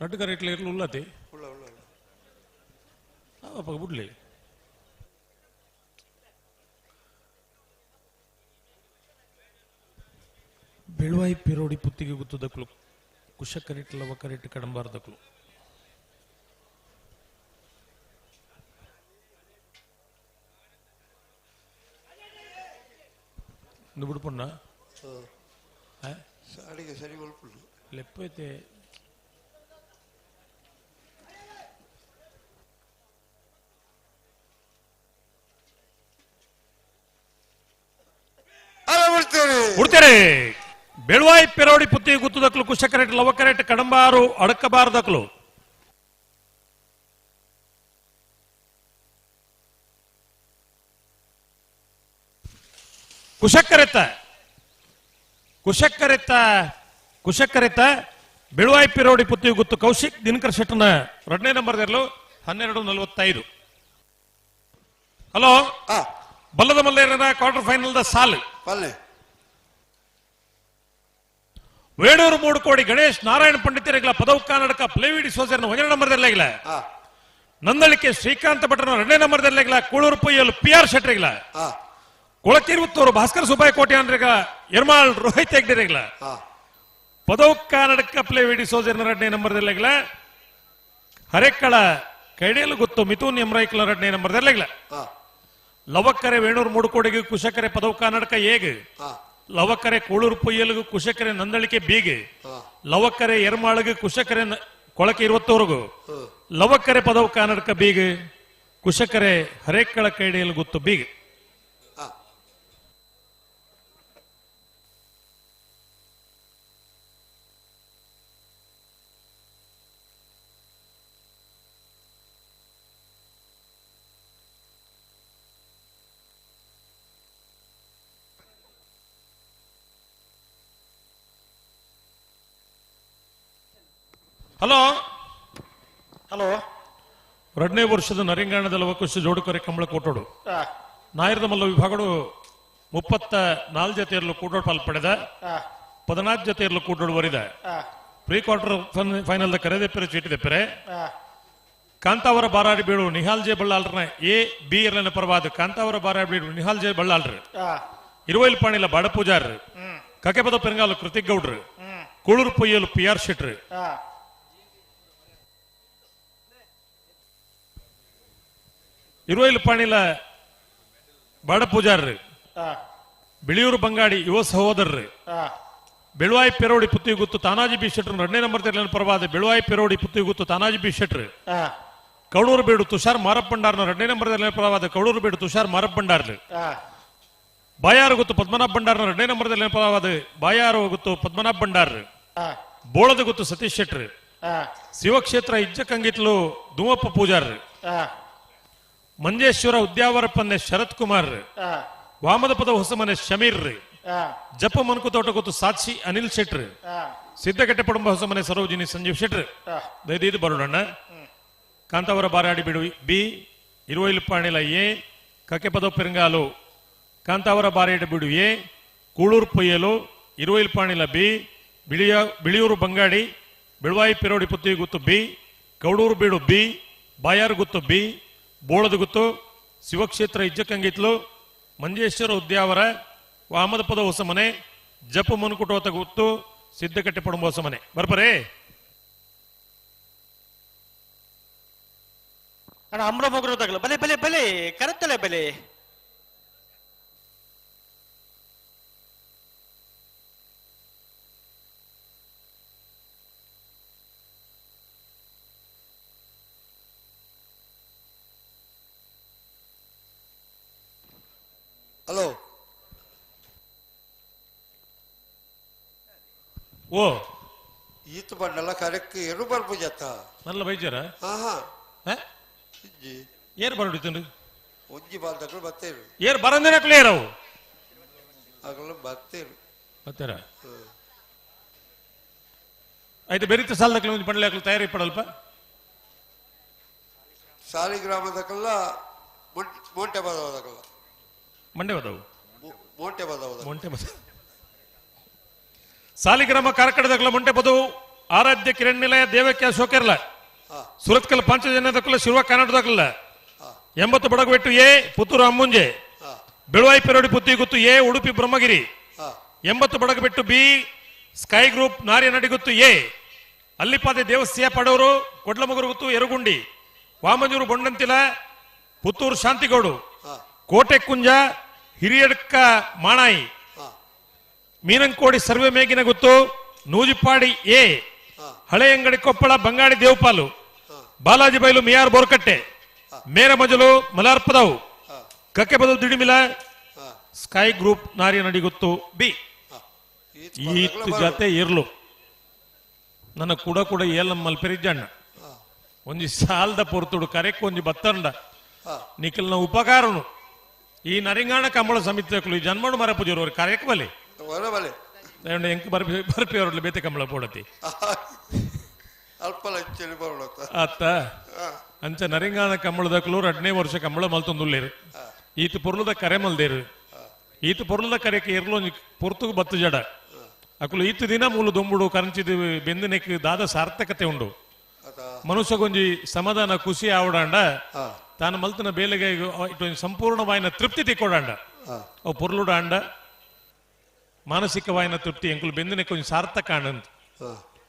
ರಡ್ಡು ಕರೆಕ್ಟ್ಲಿ ಇರ್ಲು ಉಲ್ಲತಿ ಬುಡ್ಲಿ ಬೆಳುವಾಯಿ ಪಿರೋಡಿ ಪುತ್ತಿಗೆ ಗುತ್ತದಕ್ಲು ಕುಶ ಕರೆಕ್ಟ್ ಲವ ಕರೆಕ್ಟ್ ಕಡಂಬಾರ್ದಕ್ಲು ಬಿಡ್ಪಣ್ಣ ಸಾಡಿಗೆ ಸರಿ ಒಳ್ಪುಳ್ಳು ಲೆಪ್ಪೈತೆ ಬಿಡ್ತೇನೆ ಬೆಳುವಾಯಿ ಪೆರೋಡಿ ಪುತ್ತಿ ಗುತ್ತದಕ್ಲು ಕುಶ ಕರೆಕ್ಟ್ ಲವ ಕರೆಕ್ಟ್ ಕಡಂಬಾರು ಅಡಕಬಾರದಕ್ಲು ಕುಶಕ್ಕರೆತ್ತ ಬೆಳುವಾಯಿ ಪಿರೋಡಿ ಪುತ್ತಿ ಗುತ್ತು ಕೌಶಿಕ್ ದಿನಕರ್ ಶೆಟ್ಟನ 2ನೇ ನಂಬರ್ 12:45. ಹಲೋ ಬಲ್ಲದ ಮಲ್ಲೇರನ ಕ್ವಾರ್ಟರ್ ಫೈನಲ್ ದ ಸಾಲ್ ವೇಣೂರು ಮೂಡುಕೋಡಿ ಗಣೇಶ್ ನಾರಾಯಣ ಪಂಡಿತರಿಗಳ ಪದವು ಕರ್ನಾಟಕ ಪ್ಲೇವಿಡಿ ಸೋಜರ್ನ 1ನೇ ನಂಬರ್ ನಂದಳಿಕೆ ಶ್ರೀಕಾಂತ ಭಟ್ರನ 2ನೇ ನಂಬರ್ ಕೂಳೂರು ಪೊಯ್ಯಲು PR ಶೆಟ್ಟರಿಗಳ ಕೊಳಕಿರುವತ್ತೂರು ಭಾಸ್ಕರ ಸುಬ್ಬಾಯಿ ಕೋಟ್ಯಾನ್ರಿಗ ಎರ್ಮಾಳ್ ರೋಹಿತ್ ಹೆಗ್ಡೆರಿಗಳ ಪದವು ಕರ್ನಾಟಕ ಪ್ಲೇವಿಡಿ ಸೋಜರ್ನ 2ನೇ ನಂಬರ್ ಹರೆಕ್ಕಳ ಕೈಡೇಲು ಗೊತ್ತು ಮಿಥುನ್ ಎಮ್ರೈಕ್ಲ 2ನೇ ನಂಬರ್ ಲವಕ್ಕರೆ ವೇಣೂರು ಮೂಡುಕೋಡಿಗೆ ಕುಶಕರೆ ಪದವು ಕರ್ನಾಟಕ ಏಗ್ ಲವಕ್ಕರೆ ಕೂಳೂರು ಪೊಯ್ಯಲ್ಗು ಕುಶಕರೆ ನಂದಳಿಕೆ ಬೀಗ್ ಲವಕ್ಕರೆ ಎರ್ಮಾಳ್ಗೆ ಕುಶಕರೆ ಕೊಳಕೆ 20ವರೆಗೂ ಲವಕ್ಕರೆ ಪದವು ಕರ್ನಾಟಕ ಬೀಗ್ ಕುಶಕರೆ ಹರೇಕ್ಕಳ ಕೈಡಿಯಲ್ಲಿ ಗುತ್ತು ಬೀಗ್. ಹಲೋ 2ನೇ ವರ್ಷದ ನರಿಂಗಾಣದ ಲವಕುಶ ಜೋಡುಕರೆ ಕಂಬಳ ಕೂಟೋಡು ನಾಯರದ ಮಲ್ಲ ವಿಭಾಗಗಳು 34 ಜೊತೆಯಲ್ಲೂ ಕೂಟೋಡು ಪಾಲ್ಪಡೆದ 14 ಜೊತೆಯಲ್ಲೂ ಕೂಟೋಡು ವರಿದ pre quarter final ಕರೆದೆಪ್ಪರೆ ಚೀಟಿದೆಪ್ಪರೆ Kantavara Baradi ಬೀಡು ನಿಹಾಲ್ ಜೆ ಬಳ್ಳಾಲ್ರನ A-B ಇರಲಿನ ಪರವಾದ ಕಾಂತಾವರ ಬಾರಾಡಿ ಬೀಡು ನಿಹಾಲ್ ಜೆ ಬಳ್ಳಾಲ್ರು ಇರುವೈಲ್ ಪಾಣಿಲ ಬಾಡ ಪೂಜಾರ್ರು ಕಕೆಪದ ಪೆರಂಗಾಲು ಕೃತಿಕ್ ಗೌಡ್ರು ಕೂಳೂರು ಪೊಯ್ಯಲು PR ಶೆಟ್ರು ಇರುವೈಲು ಪಾಣಿಲ ಬಾಡ ಪೂಜಾರ್ರು ಬಿಳಿಯೂರು ಬಂಗಾಡಿ ಯುವ ಸಹೋದರರು ಬೆಳುವಾಯಿ ಪೆರೋಡಿ ಪುತ್ತಿ ಗುತ್ತು ತಾನಾಜಿ ಬಿ ಶೆಟ್ರು 2ನೇ ನಂಬರ್ ಪರವಾದ ಬೆಳುವಾಯಿ ಪೆರೋಡಿ ಪುತ್ತಿ ಗುತ್ತು ತಾನಾಜಿ ಬಿ ಶೆಟ್ರು ಕೌಳೂರು ಬೇಡು ತುಷಾರ್ ಮಾರಪ್ಪಂಡಾರ್ನ 2ನೇ ನಂಬರ್ ಪರವಾದ ಕೌಳೂರು ಬೇಡು ತುಷಾರ್ ಮಾರಪ್ಪಂಡಾರ್ಲು ಬಾಯಾರು ಗುತ್ತು ಪದ್ಮನಾಭ ಭಂಡಾರ್ನ 2ನೇ ನಂಬರ್ ಪರವಾದ ಬಾಯಾರು ಗುತ್ತು ಪದ್ಮನಾಭ ಭಂಡಾರ್ರು ಬೋಳದ ಗುತ್ತು ಸತೀಶ್ ಶೆಟ್ರು ಶಿವಕ್ಷೇತ್ರ ಇಜ್ಜಕಂಗಿತ್ಲು ದುಮಪ್ಪ ಪೂಜಾರ್ರು ಮಂಜೇಶ್ವರ ಉದ್ಯಾವರ ಪನ್ನೆ ಶರತ್ ಕುಮಾರ್ ವಾಮದ ಪದ ಹೊಸಮನೆ ಶಮೀರ್ ಜಪ ಮನ್ಕು ತೋಟ ಗೊತ್ತು ಸಾಕ್ಷಿ ಅನಿಲ್ ಶೆಟ್ರ್ ಸಿದ್ದಗಟ್ಟೆ ಪಡುಂಬ ಹೊಸಮನೆ ಸರೋಜಿನಿ ಸಂಜೀವ್ ಶೆಟ್ರ್ ದಯದೀದು ಬರೋಣ ಕಾಂತಾವರ ಬಾರಾಡಿ ಬಿಡು B ಇರುವೈಲು ಪಾಣಿಲ A ಕಕ್ಕೆಪದ ಪೆರಂಗಾಲು ಕಾಂತಾವರ ಬಾರೇಟ ಬಿಡು ಎ ಕೂಳೂರು ಪೊಯ್ಯಲು ಇರುವೈಲ್ಪಾಣಿಲ ಬಿ ಬಿಳಿಯೂರು ಬಂಗಾಡಿ ಬೆಳವಾಯಿ ಪಿರೋಡಿ ಪುತ್ತಿ ಗುತ್ತು ಬಿ ಗೌಡೂರು ಬೀಡು ಬಿ ಬಾಯಾರು ಗುತ್ತು ಬಿ ಬೋಳದ ಗುತ್ತು ಶಿವಕ್ಷೇತ್ರ ಇಜ್ಜಕ್ಕಂಗಿತ್ಲು ಮಂಜೇಶ್ವರ ಉದ್ಯಾವರ ಅಹಮದ ಪದ ಹೊಸ ಮನೆ ಜಪ್ಪು ಮುನ್ಕುಟೋತ ಗುತ್ತು ಸಿದ್ದಕಟ್ಟೆ ಪಡುಂಬ ಹೊಸ ಮನೆ ಬರ್ಬರೇ ಅಣ್ಣ ಅಮ್ರ ಮೊಗರು ತಗಲ ಬಲೆ ಬಲೆ ಬಲೆ ಕರೆತ್ತಲೆ ಬಲೆ ಹಲೋ ಓ ಈತ ಬಂಡಲ ಕಾರ್ಯಕ್ಕೆ ಏನು ಬರ್ಬೋಜತ್ತ ನಲ್ಲ ಬೈಜಾರ ಹಾ ಏರ್ ಬರಡಿತಂಡು ಒಂಜಿ ಬಾಲ್ದಗಳು ಬತ್ತೇರು ಏರ್ ಬರಂದಿನ ಕ್ಲಿಯರ್ ಅವು ಆಗಲ್ಲ ಬತ್ತೇರು ಬತ್ತಾರ ಆಯ್ತು ಬೆರಿತ ಸಾಲದಕ್ಕೆ ಒಂದು ಪಂಡ್ಲೆ ಹಾಕಲು ತಯಾರಿ ಪಡಲ್ಪ ಸಾಲಿಗ್ರಾಮದಕಲ್ಲ ಮೋಂಟೆ ಬದವದಕಲ್ಲ ಮಂಡ್ಯ ಬದವು ಮೋಂಟೆ ಬದವದ ಮೊಂಟೆ ಬದ ಸಾಲಿಗ್ರಾಮ ಕಾರ್ಕಳದಕಲ ಮೊಂಟೆ ಬದವು ಆರಾಧ್ಯ ಕಿರಣ್ ನಿಲಯ ದೇವಕ್ಯ ಶೋಕೆರ್ಲ ಸುರತ್ಕಲ್ ಪಂಚಜನ್ಯದಕಲ ಶಿರುವ ಕನ್ನಡದಕಲ್ಲ 80 ಬಡಗಬೆಟ್ಟು ಎ ಪುತ್ತೂರು ಅಮ್ಮುಂಜೆ ಬೆಳವಾಯಿ ಪೆರೋಡಿ ಪುತ್ತಿ ಗುತ್ತು A Udupi Brahmagiri 80 Badagabettu B sky group ನಾರಿಯನಡಿ ಗುತ್ತು ಎ ಅಲ್ಲಿಪಾದೆ ದೇವಸ್ಥಿಯ ಪಡವರು ಕೊಡ್ಲಮಗುರು ಗುತ್ತು ಎರಗುಂಡಿ ವಾಮಂಜೂರು ಬೊಂಡಂತಿಲ ಪುತ್ತೂರು ಶಾಂತಿಗೌಡು ಕೋಟೆ ಕುಂಜ ಹಿರಿಯಡ್ಕ ಮಾಣಾಯಿ ಮೀನಂಕೋಡಿ ಸರ್ವೆ ಮೇಗಿನ ಗುತ್ತು ನೂಜಿಪಾಡಿ ಎ ಹಳೆ ಅಂಗಡಿ ಕೊಪ್ಪಳ ಬಂಗಾಡಿ ದೇವಪಾಲು ಬಾಲಾಜಿ ಬೈಲು ಮಿಯಾರ್ ಬೋರ್ಕಟ್ಟೆ ಮೇರ ಮಜಲು ಮಲಾರ್ಪದವು ಕಕ್ಕೆ ಬದಲು ದಿಡಿಮಿಲ ಸ್ಕೈ ಗ್ರೂಪ್ ನಾರಿಯ ನಡಿಗುತ್ತು ಬಿ ಈತ್ ಜೊತೆ ಇರ್ಲು ನನ್ನ ಕೂಡ ಏಲ್ ಮಲ್ಪೆರಿಜ್ಜಣ್ಣ ಒಂಜಿ ಸಾಲ್ದ ಪೊರ್ತುಡು ಕರೆಕ್ ಒಂಜಿ ಬತ್ತಂಡ ನಿಖಿಲ್ನ ಉಪಕಾರನು ಈ ನರಿಂಗಾಣ ಕಂಬಳ ಸಮಿತಿ ಈ ಜನ್ಮಡು ಮರ ಪೂಜರು ಕಾರ್ಯಕ್ಕೆ ಬಲಿ ಎಂಕ್ ಬರ್ಪಿ ಅವ್ರಲ್ಲಿ ಬೇತೆ ಕಂಬಳ ಪೋಡತಿ ಅತ್ತ ಅಂಚ ನರಿಂಗಾಣ ಕಂಬಳದಕ್ಲು 2ನೇ ವರ್ಷ ಕಂಬಳ ಮಲ್ತೊಂದುಲ್ಲೇರು ಈತ ಪೊರ್ಲದ ಕರೆ ಮಲ್ದೇರು ಈತ ಪೊರ್ಲದ ಕರೆಕ್ಕೆ ಇರ್ಲು ಪೊರ್ತುಗು ಬತ್ತು ಜಡ ಅಕುಲು ಈತ ದಿನ ಮೂಲು ದೊಂಬುಡು ಕರಂಚಿದ ಬೆಂದಿನೆಕ್ ದಾದ ಸಾರ್ಥಕತೆ ಉಂಡು ಮನುಷ್ಯಗೊಂಜಿ ಸಮಾಧಾನ ಖುಷಿ ಆವಡಾಂಡ ತಾನು ಮಲ್ತನ ಬೇಲೆಗೆ ಇಟ್ಟು ಸಂಪೂರ್ಣವಾಯಿನ ತೃಪ್ತಿ ತಿಕ್ಕೊಡಾಂಡ ಅವು ಪೊರ್ಲುಡಾಂಡ ಮಾನಸಿಕವಾಯಿನ ತೃಪ್ತಿ ಎಂಕುಲು ಬೆಂದಿನೆಕ್ ಒಂಜಿ ಸಾರ್ಥಕ ಆಂಡಂತ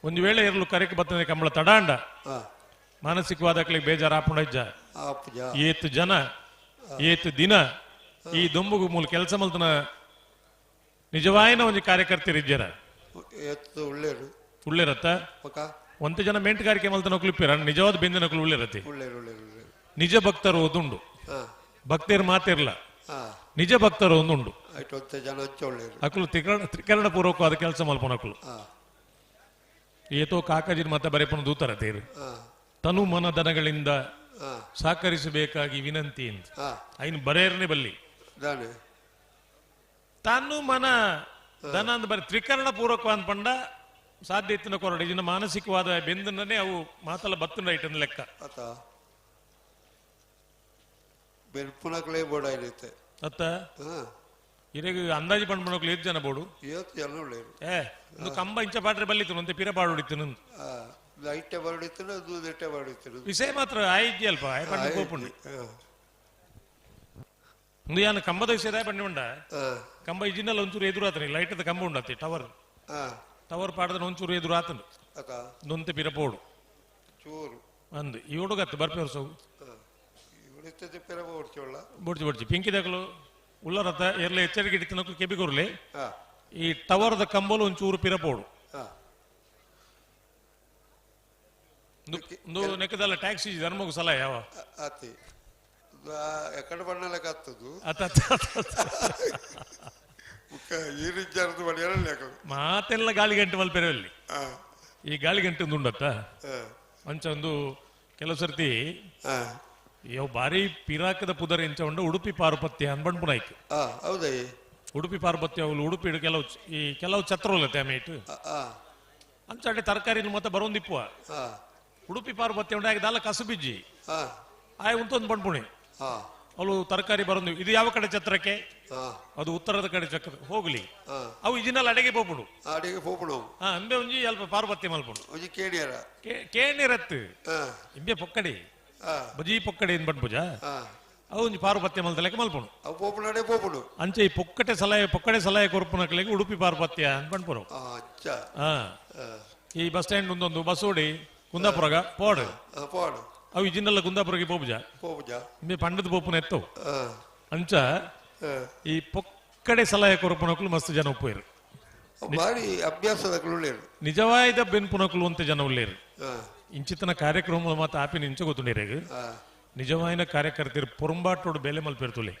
ಒಂದು ವೇಳೆ ಇರಲು ಕರೆಗೆ ಬತ್ತನೆ ಕಂಬಳ ತಡಾಂಡ ಮಾನಸಿಕವಾದಕ್ಲಿಗೆ ಬೇಜಾರಾಪುಂಡ ಏತ್ ಜನ ಏತ್ ದಿನ ಈ ದೊಂಬುಗು ಮೂಲ ಕೆಲಸ ಮಲ್ತನ ನಿಜವಾಯಿನ ಒಂದು ಕಾರ್ಯಕರ್ತರಿದ್ದಾರ ಉಳ್ಳೇರತ್ತ ಒಂತ ಜನ ಮೆಂಟುಗಾರಿಕೆ ಮಲ್ತನ ಕ್ಲಿಪ್ಪಿರ ನಿಜವಾದ ಬೆಂದಿನಕ್ಲು ಉಳ್ಳೇರತಿ ನಿಜ ಭಕ್ತರು ಒಂದುಂಡು ಭಕ್ತರು ಮಾತಿರ್ಲ ನಿಜ ಭಕ್ತರು ಒಂದುಂಡು ಅಕ್ಲು ತ್ರಿಕರಣ ಪೂರ್ವಕವಾದ ಕೆಲಸ ಮಲ್ಪನಕ್ಲು ಏತೋ ಕಾಕಜಿನ ಮತ ಬರೆಪನ ದೂತರ ತೇರು ತನು ಮನ ದನಗಳಿಂದ ಸಹಕರಿಸಬೇಕಾಗಿ ವಿನಂತಿ ಅಂತ ಐನ್ ಬರೇರ್ನೆ ಬಲ್ಲಿ ತನು ಮನ ದನ ಅಂದ ಬರೀ ತ್ರಿಕರಣ ಪೂರ್ವಕ ಅನ್ಪಂಡ ಸಾಧ್ಯ ಇತ್ತಿನ ಕೊರಡು ಇದನ್ನ ಮಾನಸಿಕವಾದ ಬೆಂದನೇ ಅವು ಮಾತಲ್ಲ ಬತ್ತನ ಐಟನ್ ಲೆಕ್ಕ ಬೆಲ್ಪುನಕ್ಲೇ ಬೋರ್ಡ್ ಆಗಿರುತ್ತೆ ಅತ್ತ ಇರೆಗ್ ಅಂದಾಜು ಪಂಡ್ಪಣಕ್ಲು 8 ಜನ ಬೋಡು ಒಂದು ಕಂಬ ಇಂಚ ಪಾಟ್ರೆ ಬಲ್ಲಿತ್ತು ಅಂತೆ ಪಿರ ಬಾಡುಡಿತ್ತು ಲೈಟೆ ಬಾಡುಡಿತ್ತು ದೂದೆಟ್ಟೆ ಬಾಡುಡಿತ್ತು ವಿಷಯ ಮಾತ್ರ ಆಯ್ಜಿ ಅಲ್ಪ ಆಯ್ ಪಂಡ ಕೋಪುಂಡು ಒಂದು ಯಾನ ಕಂಬದ ವಿಷಯದ ಪಂಡ ಕಂಬ ಇಜಿನಲ್ಲ ಒಂಚೂರು ಎದುರು ಆತನಿ ಲೈಟದ ಕಂಬ ಉಂಡತಿ ಟವರ್ ಪಾಡದ ಒಂಚೂರು ಎದುರು ಆತನು ನೊಂತೆ ಪಿರ ಪೋಡು ಚೂರು ಅಂದು ಈ ಹುಡುಗತ್ತು ಬರ್ಪಿ ವರ್ಷ ಬೊಡ್ಚಿ ಪಿಂಕಿದಾಗಲು ಉಳ್ಳರತ ಎರ್ಲೆ ಎಚ್ಚರಿಕೆ ಇಟ್ಟಿನಕ್ಲು ಕೆಬಿಗೊರ್ಲೆ ಈ ಟವರ್ದ ಕಂಬಲು ಒಂಚೂರು ಪಿರ ಪೋಡು ಒಂದು ನೆಕ್ಕದಲ್ಲ ಟ್ಯಾಕ್ಸಿ ಧರ್ಮಗೂ ಸಲ ಯಾವ ಎಕಡೆ ಬಣ್ಣಲೆಕ್ಕ ಹತ್ತದು ಮಾತೆಲ್ಲ ಗಾಳಿ ಗಂಟೆ ಮಲ್ಪೆರಲ್ಲಿ ಈ ಗಾಳಿ ಗಂಟೆ ಒಂದು ಉಂಡತ್ತ ಮಂಚ ಒಂದು ಕೆಲವು ಸರ್ತಿ ಯಾವ ಬಾರಿ ಪಿರಾಕದ ಪುದರ್ ಎಂಚ ಉಂಡ ಉಡುಪಿ ಪಾರ್ವತ್ಯ ಅನ್ಬಂಡ್ಪುನಾಯ್ತು ಹೌದಾ ಉಡುಪಿ ಪಾರ್ವತ್ಯ ಅವಳು ಉಡುಪಿ ಕೆಲವು ಛತ್ರವಲ್ಲತ್ತೆ ಆಮೇಲೆ ಅಂಚಾಡೆ ತರಕಾರಿ ಮತ್ತೆ ಬರೋಂದಿಪ್ಪುವ ಉಡುಪಿ ಪಾರ್ವತ್ಯ ಉಂಡ ದಾಲ ಕಸಬಿಜ್ಜಿ ಆಯ್ ಉಂತೊಂದು ಬಂಡ್ಪುಣಿ ಅವಳು ತರಕಾರಿ ಬರೋದು ಇದು ಯಾವ ಕಡೆ ಛತ್ರಕ್ಕೆ ಅದು ಉತ್ತರದ ಕಡೆ ಚಕ್ರ ಹೋಗ್ಲಿ ಅವು ಇಜಿನಲ್ ಅಡೆಗೆ ಪೋಪುಡು ಅಂಬೆ ಒಂಜಿ ಅಲ್ಪ ಪಾರ್ವತ್ಯ ಮಲ್ಪುಡು ಕೇಣಿರತ್ತು ಇಂಬೆ ಪೊಕ್ಕಡೆ ಬಜಿ ಪೊಕ್ಕಡೆ ಏನ್ ಬಂದ್ಪುಜ ಅವು ಒಂಜಿ ಪಾರ್ವತ್ಯ ಮಲ್ದಲೆಕ್ಕೆ ಮಲ್ಪುಡು ಅಂಚೆ ಈ ಪೊಕ್ಕಡೆ ಸಲಹೆ ಕೊರ್ಪುನಕ್ಲೆಗೆ ಉಡುಪಿ ಪಾರ್ವತ್ಯ ಅಂತ ಬಂದ್ಪುರು ಈ ಬಸ್ ಸ್ಟ್ಯಾಂಡ್ ಒಂದೊಂದು ಬಸ್ ಓಡಿ ಕುಂದಾಪುರಗ ಪೋಡು ಅವು ಇಜಿನಲ್ಲ ಕುಂದಾಪುರಗೆ ಪೋಪುಜ ಇಂಬೆ ಪಂಡದ ಪೋಪುನ ಎತ್ತು ಅಂಚ ಈ ಪೊಕ್ಕಡೆ ಸಲಹೆ ಕೊರಪುನಕ್ಲು ಮಸ್ತ್ ಜನ ಉಪ್ಪೇರು ನಿಜವಾದ ಬೆನ್ಪುನಕ್ಲು ಅಂತ ಜನ ಉಳ್ಳೇರು ಇಂಚಿತನ ಕಾರ್ಯಕ್ರಮ ಮಾತ್ರ ಆಪಿನ ಇಂಚ ಗೊತ್ತುಂಡೇರೇಗ ನಿಜವಾಯಿನ ಕಾರ್ಯಕರ್ತರು ಪೊರಂಬಾಟೋಡು ಬೆಲೆ ಮಲ್ಪೇರ್ತುಲೆ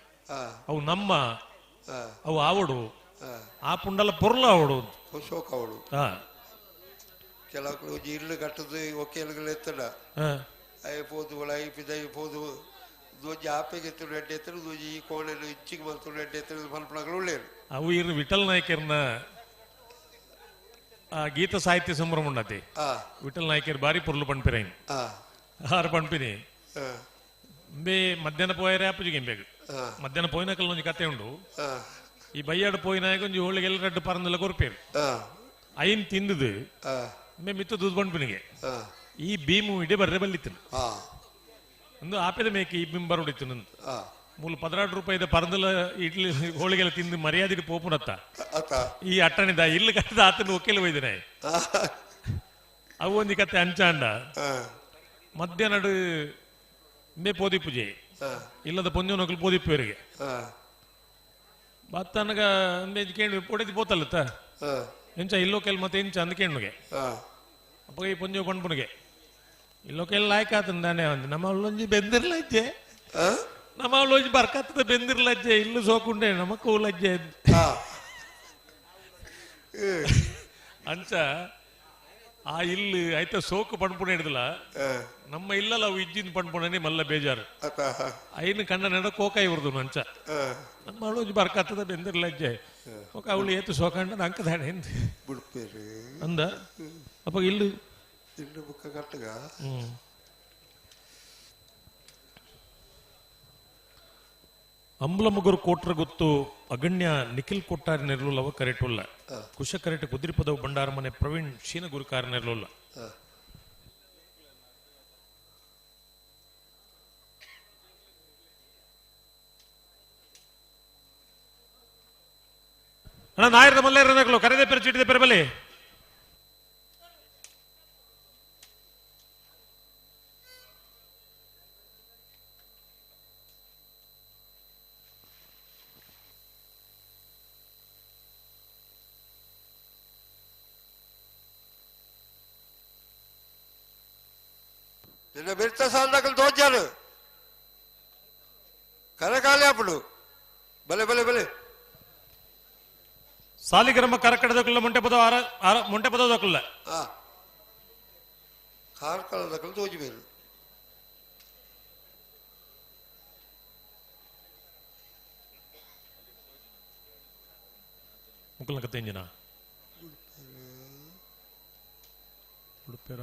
ಅವು ನಮ್ಮ ಅವು ಆವಡು ಆ ಪುಂಡಲ ಪೊರ್ಲ ಆವಡು ಕೆಲವು ಇರ್ಲು ಕಟ್ಟದು ಒಕ್ಕೇಲುಗಳು ಎತ್ತಡ అయిపోదు అయిపోయింది అయిపోదు దోజి ఆపేగెత్తుడు రెడ్డి ఎత్తుడు దోజి ఈ కోడలు ఇచ్చికి మలుతుడు రెడ్డి ఎత్తుడు పలుపునగలు లేరు ಅವು ಇರ್ ವಿಠಲ್ ನಾಯ್ಕರ್ನ ಗೀತ ಸಾಹಿತ್ಯ ಸಂಭ್ರಮ ಉಂಡತಿ ವಿಠಲ್ ನಾಯ್ಕರ್ ಬಾರಿ ಪೊರ್ಲು ಪಣ್ಪಿರೈನ್ ಆರು ಪಣ್ಪಿನಿ ಬೇ ಮಧ್ಯಾಹ್ನ ಪೋಯರೆ ಅಪ್ಪಜಿಗೆ ಬೇಗ ಮಧ್ಯಾಹ್ನ ಪೋಯಿನಕಲ್ ಒಂಜಿ ಕತೆ ಉಂಡು ಈ ಬಯ್ಯಾಡು ಪೋಯಿನಾಗ ಒಂಜಿ ಹೋಳಿಗೆಲ್ಲ ರಡ್ಡು ಪರಂದೆಲ್ಲ ಕೊರ್ಪೇರು ಐನ್ ತಿಂದದು ಮೇ ಮಿತ್ತು ದೂದ್ ಪಣ್ಪಿನಿಗೆ ಈ ಭೀಮು ಇಡೀ ಬರ್ರೆ ಬಲ್ಲಿತ್ತು ಒಂದು ಆಪದ ಮೇಕೆ ಈ ಭೀಮ್ ಬರೋಡಿತ್ತು ನಂದು ಮೂಲ 16 ರೂಪಾಯಿದ ಪರಂದಲ ಇಡ್ಲಿ ಹೋಳಿಗೆಲ್ಲ ತಿಂದು ಮರ್ಯಾದೆ ಪೋಪುನತ್ತ ಈ ಅಟ್ಟಣಿದ ಇಲ್ಲಿ ಕಟ್ಟದ ಆತನ ಒಕ್ಕೆಲ್ಲ ಒಯ್ದೇನೆ ಅವು ಒಂದಿ ಕತೆ ಅಂಚಾಂಡ ಮಧ್ಯಾಹ್ನ ಮೇ ಪೋದಿ ಪೂಜೆ ಇಲ್ಲದ ಪೊಂಜೋನಕಲು ಪೋದಿಪ್ಪವರಿಗೆ ಬತ್ತನಗ ಕೇಳಿ ಪೊಡೆದಿ ಪೋತಲ್ಲತ್ತ ಎಂಚ ಇಲ್ಲೋ ಕೆಲ್ ಮತ್ತೆ ಎಂಚ ಅಂದ ಕೇಳುಗೆ ಅಪ್ಪ ಈ ಪೊಂಜೋ ಕೊಂಡ್ಪುನಿಗೆ ಇಲ್ಲೋಕೆಲ್ಲ ಲಾಯ್ಕ ಆತಂದಾನೆ ಅಂದ್ ನಮ್ಮ ಅವಳೊಂಜಿ ಬೆಂದಿರ್ಲಜ್ಜೆ ನಮ್ಮ ಅವಳೊಂಜಿ ಬರ್ಕತ್ತದ ಬೆಂದಿರ್ಲಜ್ಜೆ ಇಲ್ಲು ಸೋಕುಂಡೆ ನಮಕ್ಕೂ ಲಜ್ಜೆ ಅಂಚ ಆ ಇಲ್ಲಿ ಆಯ್ತ ಸೋಕು ಪಣ್ಪುಣ ಹಿಡಿದಲ್ಲ ನಮ್ಮ ಇಲ್ಲಲ್ಲ ಅವು ಇಜ್ಜಿನ ಪಣ್ಪುಣನೆ ಮಲ್ಲ ಬೇಜಾರು ಐನು ಕಂಡ ನಡ ಕೋಕಾಯಿ ಉರ್ದು ಅಂಚ ನಮ್ಮ ಅವಳೊಂಜಿ ಬರ್ಕತ್ತದ ಬೆಂದಿರ್ಲಜ್ಜೆ ಅವಳು ಏತು ಸೋಕಂಡ ಅಂಕದಾಣೆ ಅಂದ ಅಪ್ಪ ಇಲ್ಲಿ ಬುಕ್ಕ ಕಟ್ಟಗ ಅಂಬ್ಲಮುಗರು ಕೋಟ್ರ ಗೊತ್ತು ಅಗಣ್ಯ ನಿಖಿಲ್ ಕೊಟ್ಟಾರಿ ನೆರಳುಲ್ಲವ ಕರೆಟುಲ್ಲ ಕುಶ ಕರೆಟ ಕುದಿರಿಪದವು ಬಂಡಾರ ಮನೆ ಪ್ರವೀಣ್ ಶೀನ ಗುರುಕಾರ ನೆರಳುಲ್ಲ ಅಣ್ಣ ನಾಯರದ ಮಲ್ಲೇರನಗಳು ಕರೆದೆ ಪೆರ ಚೀಟಿದೆ ಪೆರಬಲೆ నిన్న బిర్త సార్లు దోచారు కరకాలి అప్పుడు భలే భలే భలే ಸಾಲಿಗ್ರಾಮ ಕರಕಡದಕ್ಕಲ್ಲ ಮೊಂಟೆ ಪದದಕ್ಕಲ್ಲ ಕಾರ್ಕಳದಕ್ಕಲು ತೋಜಿಬೇರು ಮುಕ್ಕಲ ಕತ್ತೆಂಜಿನ ಉಡುಪೆರ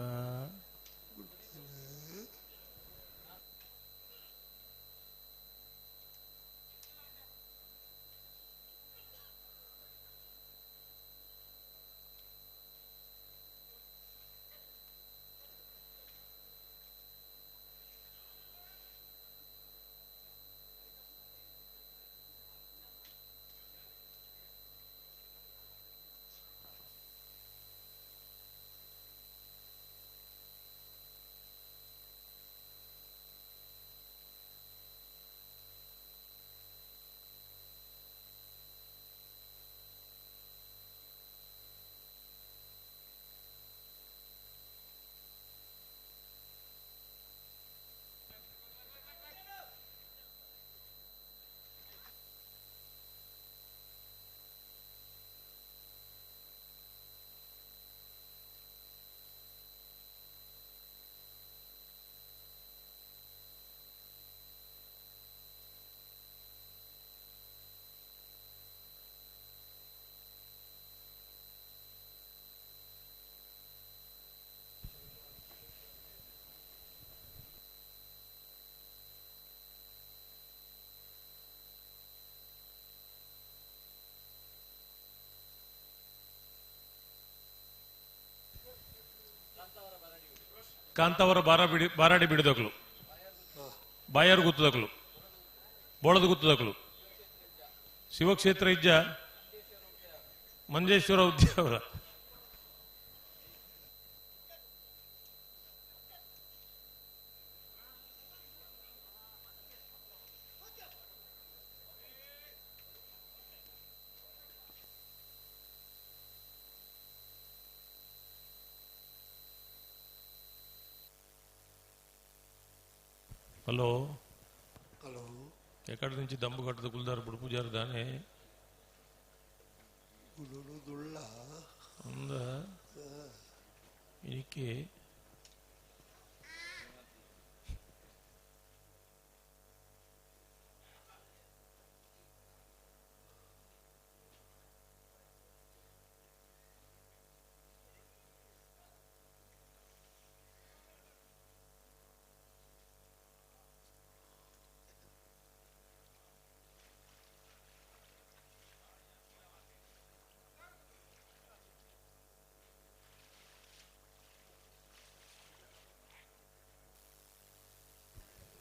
ಕಾಂತಾವರ ಬಾರಾಡಿ ಬಿಡಿದಕ್ಲು, ಬಾಯಾರು ಗುತ್ತದಕ್ಲು, ಬೋಳದ ಗುತ್ತದಕ್ಲು, ಶಿವಕ್ಷೇತ್ರ ಇಜ್ಜ ಮಂಜೇಶ್ವರ ಉದ್ಯಾವರ, హలో హలో ఎక్కడి నుంచి దమ్ము కట్టదు కుల్దారు ఇప్పుడు పూజారు దానే ఉందా എനിക്ക്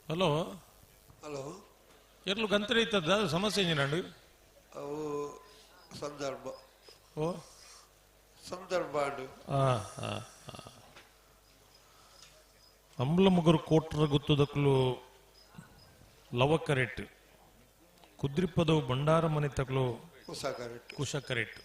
హలో హలో ఎట్లు గంతరి అవుతుందా సమస్య ఏంటండి అవు సందర్భ ఓ సందర్భ అండి ಅಂಬ್ಲ ಮುಗರು ಕೋಟ್ರ ಗುತ್ತುದಕ್ಲು ಲವಕರೆಟ್ ಕುದ್ರಿಪದವು ಬಂಡಾರ ಮನೆ ತಕ್ಲು ಕುಶಕರೆಟ್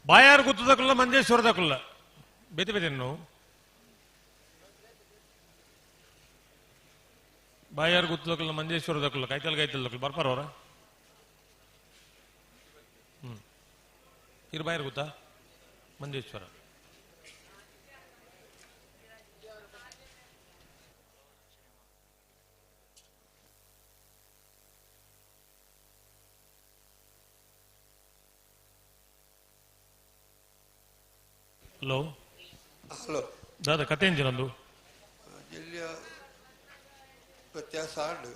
ಬಾಯಾರು ಗುತ್ತದಕ್ಕಲ್ಲ ಮಂಜೇಶ್ವರದಕ್ಕಲ್ಲ ಬೇತೆ ಬೇತೆ ನೀವು ಬಾಯಾರು ಗುತ್ತದಕ್ಕಲ್ಲ ಮಂಜೇಶ್ವರದಕ್ಕಲ್ಲ ಕೈತಲ್ದಕ್ಕಲ್ಲ ಬರ್ಪಾರ ಅವರ ಇರು ಬಾಯಾರು ಗುತ್ತಾ ಮಂಜೇಶ್ವರ ಹಲೋ ಹಲೋ ದಾದಾ ಕತೆ ಎಂಜಿ ನಂದು ಜಿಲ್ಲೆಯ ವ್ಯತ್ಯಾಸ ಆಡು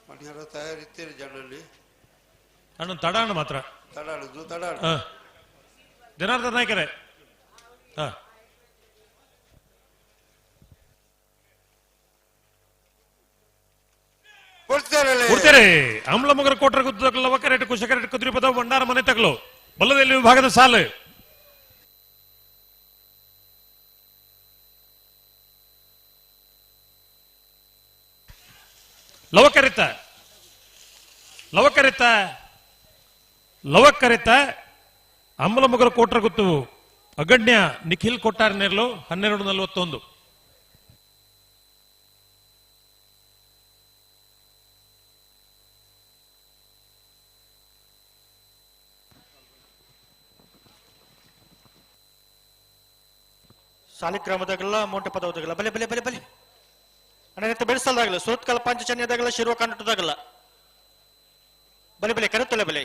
ಮಣಿಯರ ತಯಾರಿತ್ತೀರಿ ಜನರಲ್ಲಿ ಅಣ್ಣ ತಡಾಣ ಮಾತ್ರ ತಡಾಡುದು ತಡಾಡು ಜನಾರ್ದನ ನಾಯ್ಕರೇ ಹಾ ಕೊಡ್ತೇರೆ ಆಮ್ಲ ಮಗರ ಕೋಟ್ರ ಗುದ್ದಕಲ್ಲ ವಕರೆಟ್ ಕುಶಕರೆಟ್ ಕುದುರೆ ಪದ ಭಂಡಾರ ಮನೆ ತಗಲು ಬಲ್ಲದಲ್ಲಿ ವಿಭಾಗದ ಸಾಲು ಲವಕರಿತ ಲವಕರಿತ ಲವಕರಿತ ಅಂಬಲ ಮಗರ ಕೋಟ್ರ ಗುತ್ತು ಅಗಣ್ಯ ನಿಖಿಲ್ ಕೊಟ್ಟಾರ ನೇರ್ಲು 12:41 ಸಾಲಿಗ್ರಾಮದಾಗಲ್ಲ ಮೋಂಟೆ ಪದವದಾಗಲ್ಲ ಬಲೆ ಬಲೆ ಬಲೆ ಬಲೆ ಅಣ್ಣ ಬೆಳೆಸಲ್ದಾಗಲ್ಲ ಸುರತ್ಕಲ್ ಪಂಚಚನ್ಯದಾಗಲ್ಲ ಶಿರುವ ಕನ್ನಡದಾಗಲ್ಲ ಬಲೆ ಬಲೆ ಕರೆತ್ತಲೆ ಬಲೆ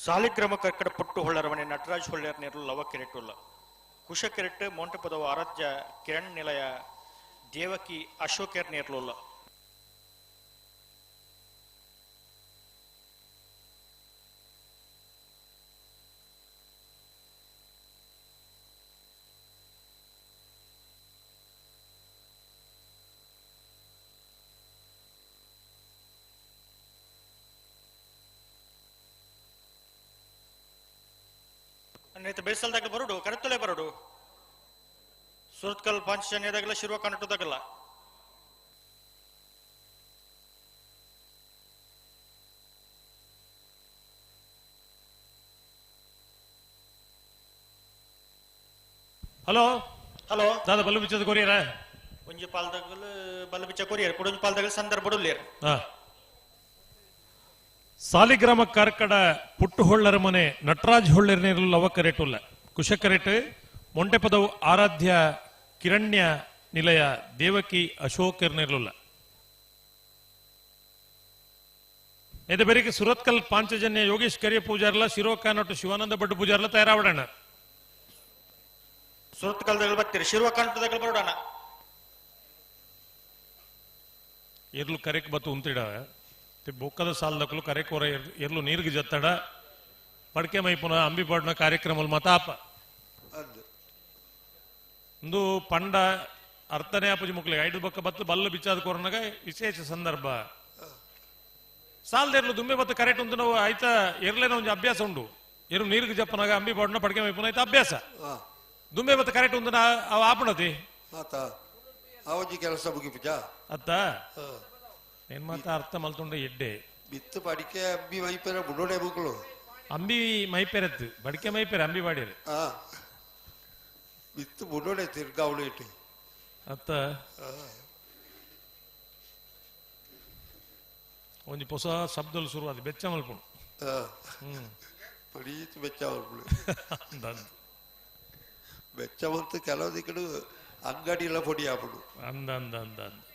ಸಾಲಿಗ್ರಾಮ ಕರ್ಕಡ ಪುಟ್ಟು ಹೊಳ್ಳರವಣೆ ನಟರಾಜ್ ಹೊಳ್ಳೆರ್ ನೇರು ಲವ ಕೆರೆಟ್ಟುಲ್ಲ ಕುಶ ಕೆರೆಟ್ಟು ಮೋಂಟೆ ಪದವ ಆರಾಧ್ಯ ಕಿರಣ್ ನಿಲಯ ದೇವಕಿ ಅಶೋಕರ್ ನೇರ್ಲುಲ್ಲ ಬೆಳೆಸಲ್ದಾಗ ಬರೋಡು ಕರೆತ್ತಲೆ ಬರೋಡು ಸುರತ್ಕಲ್ ಪಾಂಚಜನ್ಯದಾಗಲ್ಲ ಶಿರುವ ಕನ್ನಡದಾಗಲ್ಲ ಹಲೋ ಹಲೋ ದಾದಾ ಬಲ್ಲು ಬಿಚ್ಚದ ಕೊರಿಯರ ಒಂಜಿ ಪಾಲ್ದಾಗಲ್ ಬಲ್ಲ ಬಿಚ್ಚ ಕೊರಿಯರ್ ಕುಡೊಂಜಿ ಪಾಲ್ದಾಗಲ್ ಸಂದರ್ಭ ಬಡುಲ್ಲೇರ್ ಸಾಲಿಗ್ರಾಮ ಕಾರ್ಕಡ ಪುಟ್ಟು ಹೊಳ್ಳರ ಮನೆ ನಟರಾಜ್ ಹೊಳ್ಳೆರ್ನೇರು ಲವ ಕರೆಟುಲ್ಲ ಕುಶಕರೆಟ್ ಮೊಂಟೆಪದವು ಆರಾಧ್ಯ ಕಿರಣ್ಯ ನಿಲಯ ದೇವಕಿ ಅಶೋಕ್ ಇರ್ನೇರ್ಲುಲ್ಲ ಎದೆ ಬೆರಿಗೆ ಸುರತ್ಕಲ್ ಪಾಂಚಜನ್ಯ ಯೋಗೇಶ್ ಕರಿಯ ಪೂಜಾರ್ಲ ಶಿರೋಕ ನಟು ಶಿವಾನಂದ ಭಟ್ ಪೂಜಾರ್ಲ ತಯಾರಾವಡಣ ಸುರತ್ಕಲ್ದಾಗ ಬರ್ತೀರಿ ಶಿರುವ ಕನ್ನಡದಾಗ ಬರೋಣ ಎರ್ಲು ಕರೆಕ್ ಬತ್ತು ಉಂತಿಡ ಬೊಕ್ಕದ ಸಾಲದಕ್ಕಲು ಕರೆಕ್ ಹೊರ ಎರ್ಲು ನೀರಿಗೆ ಜತ್ತಡ ಪಡ್ಕೆ ಮೈಪುನ ಅಂಬಿಪಾಡ್ನ ಕಾರ್ಯಕ್ರಮ ಮತಾಪ ಒಂದು ಪಂಡ ಅರ್ಥನೇ ಅಪ್ಪಜಿ ಮುಕ್ಲಿಗೆ 5 ಬೊಕ್ಕ ಬತ್ತು ಬಲ್ಲು ಬಿಚ್ಚಾದ ಕೊರನಾಗ ವಿಶೇಷ ಸಂದರ್ಭ ಸಾಲದೆರ್ಲು ದುಂಬೆ ಬತ್ತು ಕರೆಕ್ಟ್ ಉಂಟು ನಾವು ಆಯ್ತಾ ಎರ್ಲೇನ ಒಂದು ಅಭ್ಯಾಸ ಉಂಡು ಎರು ನೀರಿಗೆ ಜಪ್ಪನಾಗ ಅಂಬಿಪಾಡ್ನ ಪಡ್ಕೆ ಮೈಪುನ ಆಯ್ತಾ ಅಭ್ಯಾಸ ದುಂಬೆ ಬತ್ತು ಕರೆಕ್ಟ್ ಉಂಟು ಅವ ಆಪಣತಿ ಕೆಲಸ ಮುಗಿಪಿಜ ಅತ್ತ ಏನ್ ಮಾತಾ ಅರ್ಥ ಮಲ್ತುಂಡ ಎಡ್ಡೆ ಬಿತ್ತು ಪಡಿಕೆ ಅಂಬಿ ಮೈಪೇರ ಬುಡೋಡೆ ಮಕ್ಕಳು ಅಂಬಿ ಮೈಪೇರತ್ತು ಬಡಿಕೆ ಮೈಪೇರ ಅಂಬಿ ಬಾಡಿಯರು ಬಿತ್ತು ಬುಡೋಡೆ ತಿರ್ಗಾವಳು ಇಟ್ಟು ಅತ್ತ ಒಂಜಿ ಹೊಸ ಶಬ್ದಲು ಶುರುವಾದ ಬೆಚ್ಚ ಮಲ್ಪುಣು ಪಡೀತು ಬೆಚ್ಚ ಮಲ್ಪುಳು ಬೆಚ್ಚ ಮಂತು ಕೆಲವು ದಿಕ್ಕಡು ಅಂಗಡಿ ಎಲ್ಲ ಪೊಡಿ ಆಪುಡು ಅಂದ ಅಂದ ಅಂದ ಅಂದ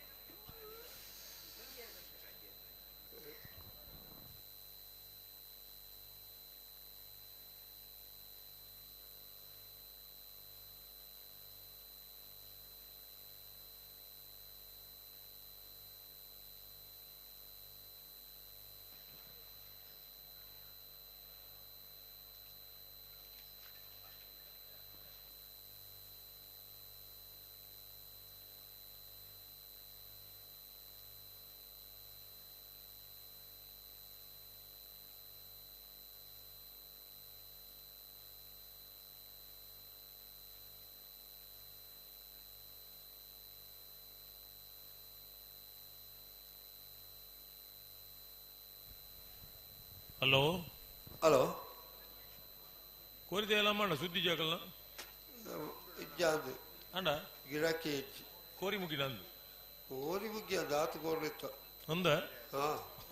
ಹಲೋ ಹಲೋ ಕೋರಿದೆ ಎಲ್ಲ ಮಾಡ ಸುದ್ದಿ ಜಾಗಲ್ಲ ಅಂಡ ಗಿರಾಕಿ ಕೋರಿ ಮುಗಿ ನಂದು ಕೋರಿ ಮುಗಿ ದಾತು ಕೋರಿತ್ತ ಅಂದ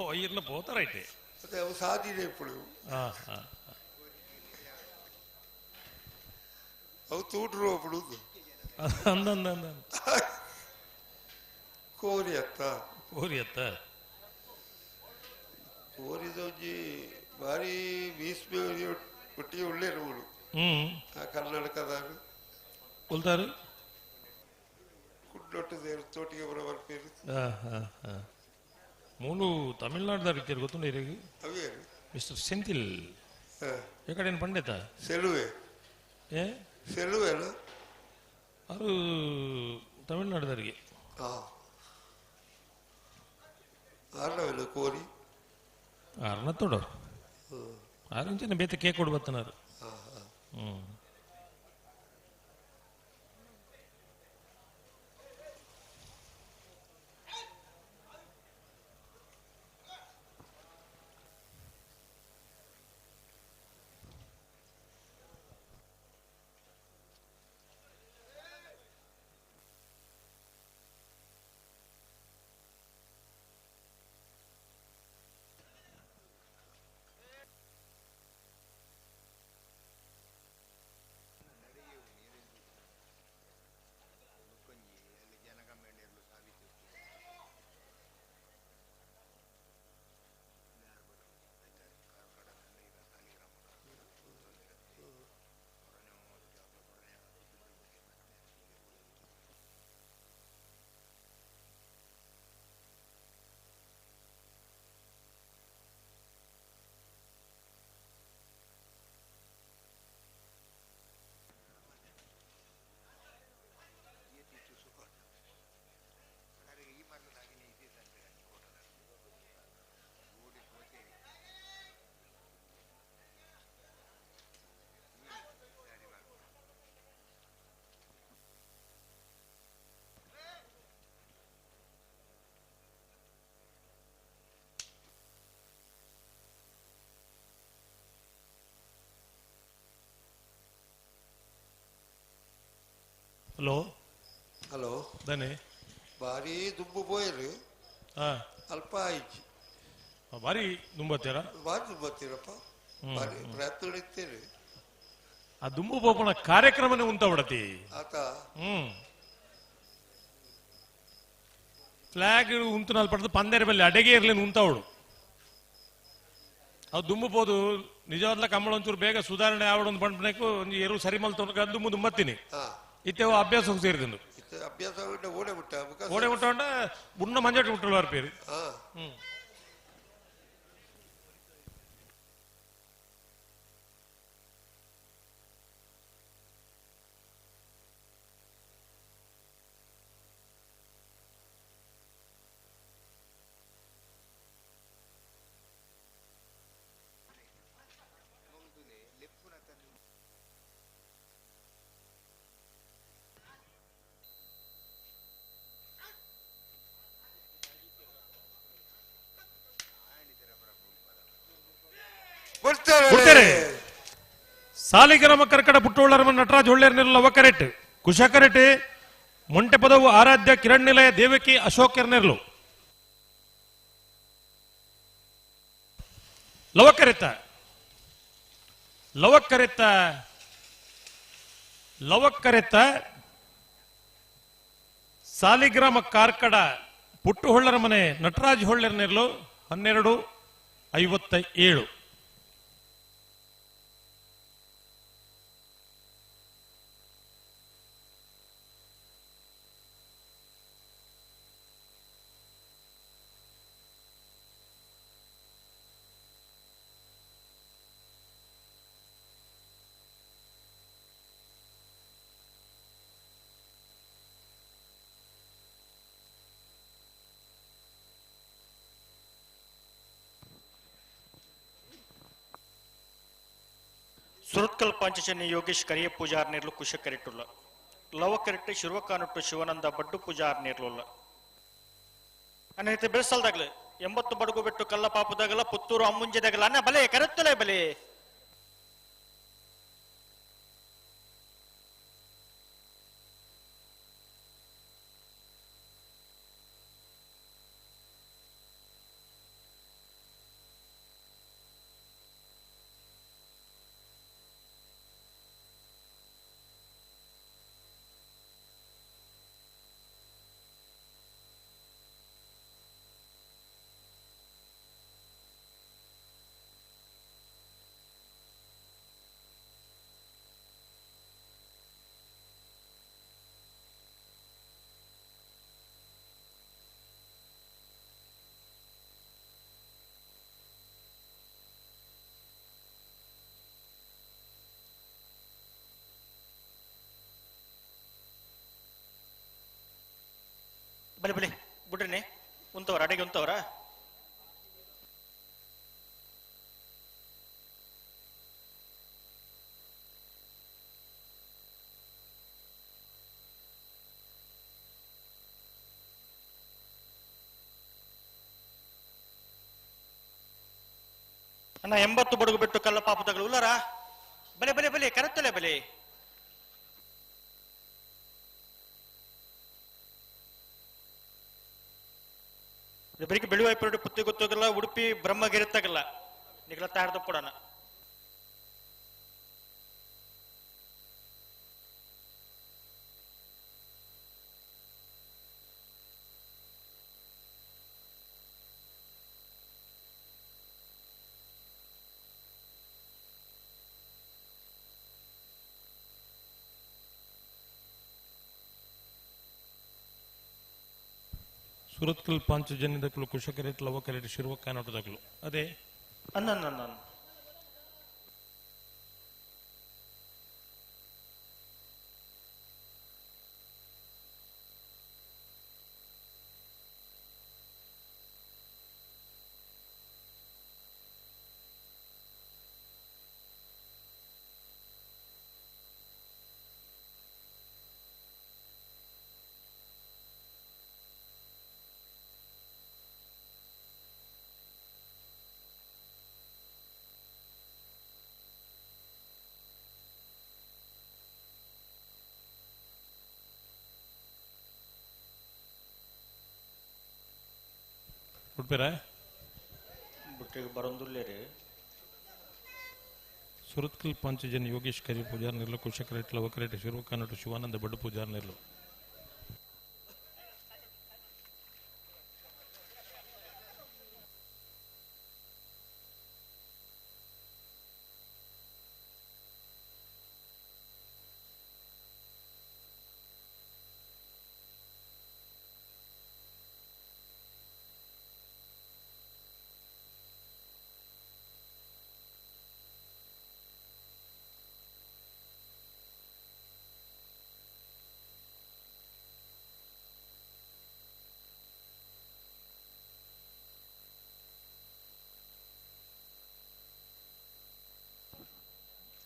ಅಯ್ಯರ್ನ పోతారైతే ಅದೇ ಅವು ಸಾಧಿದೆ ఇప్పుడు ಅವು ತೂಡ್ರು ಅప్పుడు ಅಂದ ಅಂದ ಅಂದ ಕೋರಿ ಅತ್ತ ಕೋರಿದೊಂಜಿ ಭಾರಿ ಭೀಷ್ಮ ಒಟ್ಟಿಗೆ ಒಳ್ಳೆ ರೋಡು ಕರ್ನಾಟಕದಾರು ಉಲ್ತಾರು ಕುಡ್ಲೊಟ್ಟು ತೋಟಿಗೆ ಬರೋ ಬರ್ಪೇರು ಮೂಲು ತಮಿಳ್ನಾಡ್ದಾರ ಇರ್ತೀರಿ ಗೊತ್ತುಂಡ ಇರಿಗೆ ಅವೇ ಮಿಸ್ಟರ್ ಸೆಂಥಿಲ್ ಎಕಡೆ ಪಂಡಿತ ಸೆಲುವೆ ಸೆಲುವೆ ಅಲ್ಲ ಅವರು ತಮಿಳ್ನಾಡ್ದಾರಿಗೆ ಆರ್ನವೆಲ್ಲ ಕೋರಿ ಅರ್ನತ್ತೋಡು ಆರಿಂಚಿನ ಬೇತೆ ಕೇಕ್ ಕೊಡು ಬತ್ತನಾರು ಹಲೋ ಹಲೋ ದನೆ ಬಾರಿ ದುಂಬು ಪೋಯರು ಅಲ್ಪ ಆಯ್ತು ಬಾರಿ ದುಂಬತ್ತೀರ ಬಾರಿ ದುಂಬತ್ತೀರಪ್ಪ ಬಾರಿ ಪ್ರಯತ್ನ ನಡೀತೇನೆ ಆ ದುಂಬು ಪೋಪಣ ಕಾರ್ಯಕ್ರಮನೇ ಉಂಟ ಬಿಡತಿ ಆತ ಫ್ಲಾಗ್ ಉಂತು ಪಡೆದು ಪಂದೇರ ಬಲ್ಲಿ ಅಡೆಗೆ ಇರ್ಲಿ ಉಂತವಳು ಅದು ದುಂಬು ಪೋದು ನಿಜವಾದ್ಲ ಕಂಬಳ ಒಂಚೂರು ಬೇಗ ಸುಧಾರಣೆ ಆವಡೊಂದು ಬಂಡ್ಬೇಕು ಒಂದು ಎರಡು ಸರಿ ಮಲ್ತೊಂಡು ದುಂಬು ದುಂಬತ್ತೀನಿ ಇತ್ತೇವು ಅಭ್ಯಾಸ ಸೇರಿದಂದು ಅಭ್ಯಾಸ ಓಡೆ ಬಿಟ್ಟ ಓಡೆ ಬಿಟ್ಟೊಂಡ ಉಣ್ಣ ಮಂಜಾಟ ಬಿಟ್ಟರು ಪೇರು ಸಾಲಿಗ್ರಾಮ ಕರ್ಕಡ ಪುಟ್ಟೋಳ್ಳರಮ ನಟರಾಜ್ ಹೊಳ್ಳೇರ್ ನಿರ್ಲ ಅವಕರೆಟ್ ಕುಶಕರೆಟ್ ಮೊಂಟೆ ಪದವು ಆರಾಧ್ಯ ಕಿರಣ್ ನಿಲಯ ದೇವಕಿ ಅಶೋಕ್ ನಿರ್ಲು ಲವಕರೆತ್ತ ಲವಕರೆತ್ತ ಲವಕರೆತ್ತ ಸಾಲಿಗ್ರಾಮ ಕಾರ್ಕಡ ಪುಟ್ಟು ಹೊಳ್ಳರ ಮನೆ ನಟರಾಜ್ ಹೊಳ್ಳೇರ್ ನಿರ್ಲು 12:57. ಸುರತ್ಕಲ್ ಪಾಂಚಜನ್ಯ ಯೋಗೇಶ್ ಕರಿಯ ಪೂಜಾರ್ ನೇರ್ಲು ಕುಶ ಕರೆಟ್ಟುಲ್ಲ ಲವ ಕರೆಟ್ಟು ಶಿರ್ವಕಾನುಟ್ಟು ಶಿವನಂದ ಬಡ್ಡು ಪೂಜಾರ್ ನೇರ್ಲುಲ್ಲ ಅನ್ನೈತೆ ಬೆಳೆಸಲ್ದಾಗ್ಲೆ 80 ಬಡಗು ಬಿಟ್ಟು ಕಲ್ಲ ಪಾಪದಾಗಲ್ಲ ಪುತ್ತೂರು ಅಮ್ಮುಂಜೆದಾಗಲ್ಲ ಅನ್ನ ಬಲೆ ಕರೆತ್ತಲೇ ಬಲೆ ಬಲೆ ಬಲೆ ಬಿಡ್ರಿ ಉಂತವ್ರ ಅಡೆಗೆ ಉಂತವ್ರ ಅಣ್ಣ 80 ಬಡಗು ಬಿಟ್ಟು ಕಲ್ಲ ಪಾಪದಗಳು ಉಲ್ಲಾರ ಬಲೆ ಬಲೆ ಬಲೆ ಕರೆತ್ತಲೆ ಬಲೆ ಬರೀ ಬೆಳುವಾಯ್ಪುರಡು ಪುತ್ತಿ ಗೊತ್ತಾಗಲ್ಲ ಉಡುಪಿ ಬ್ರಹ್ಮಗಿರಿತ್ತಾಗಲ್ಲ ನಿಗಲ ತಾಡ್ದ ಕೊಡೋಣ ಸುರತ್ಕಲ್ ಪಾಂಚಜನ್ಯದಕ್ಕಲು ಕುಶಕರೆಟ್ ಲವ ಕರೆಟ್ ಶಿರುವ ಕಾನೋಟದಕ್ಕಲು ಅದೇ ಅನ್ನ ಉಡುಪಿರ ಬುಟ್ಟಿಗೆ ಬರೋದಿಲ್ಲ ರೀ. ಸುರತ್ಕಲ್ ಪಂಚಜನ್ ಯೋಗೇಶ್ ಕರಿ ಪೂಜಾರ್ ನಿರ್ಲು ಕುಶಕರೇಟ್ ಲವಕರೇಟ್ ಶಿರ್ವಕನಟ ಶಿವಾನಂದ ಬಡ್ಡು ಪೂಜಾರ್ ನಿರ್ಲು.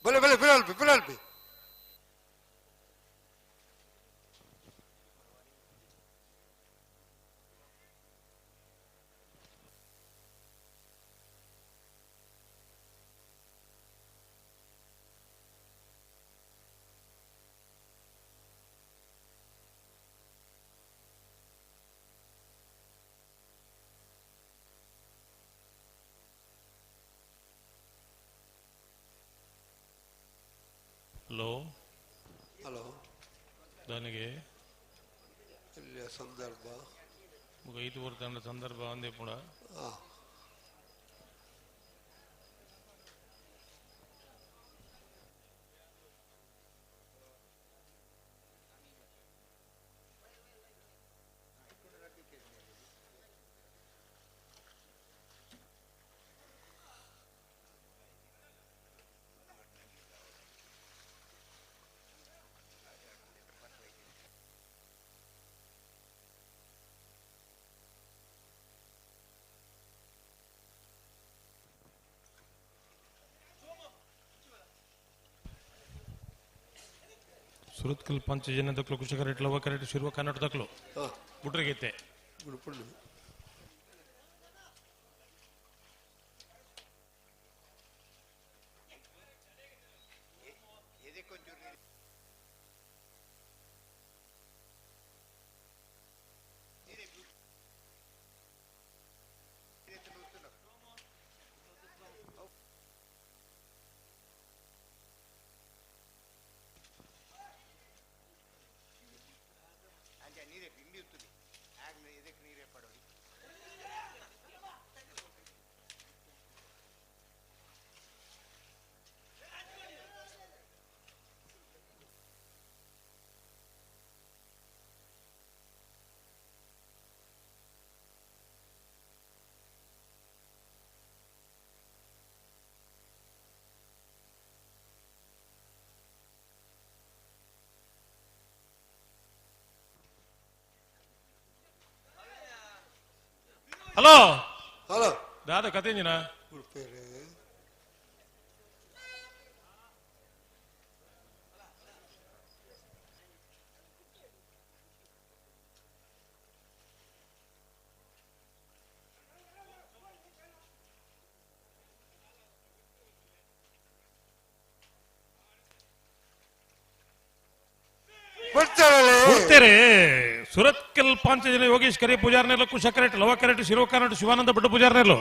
Vale, vale, espérame, espérame. Hello hello ನನಗೆ ಇಲ್ಲಿಯ ಸಂದರ್ಭ ಐದು ವರ್ಷದ ಸಂದರ್ಭ ಒಂದೇ ಕೂಡ ಸುರತ್ಕಲ್ ಪಂಚಜನ್ಯ ದಕ್ಲು ಕುಶಕರೇಟ್ ಲವಕರೇಟ್ ಶಿರ್ವ ಕನ್ನಡ ದಕ್ಲು ಬುಟ್ರಿಗೈತೆ ಹಲೋ ಹಲೋ ದಾದ ಕತೆಂಜಿನ ಬರ್ತಾರೆ ಸುರತ್ಕಲ್ ಪಂಚಜನ ಯೋಗೇಶ್ ಕರಿ ಪೂಜಾರ್ನೆಲ್ಲ ಕುಶಕರೇಟ್ ಲವಕರೇಟ್ ಶಿರೋಕರೇಟ್ ಶಿವಾನಂದ ಬಡ್ಡು ಪೂಜಾರ್ನೆಲ್ಲ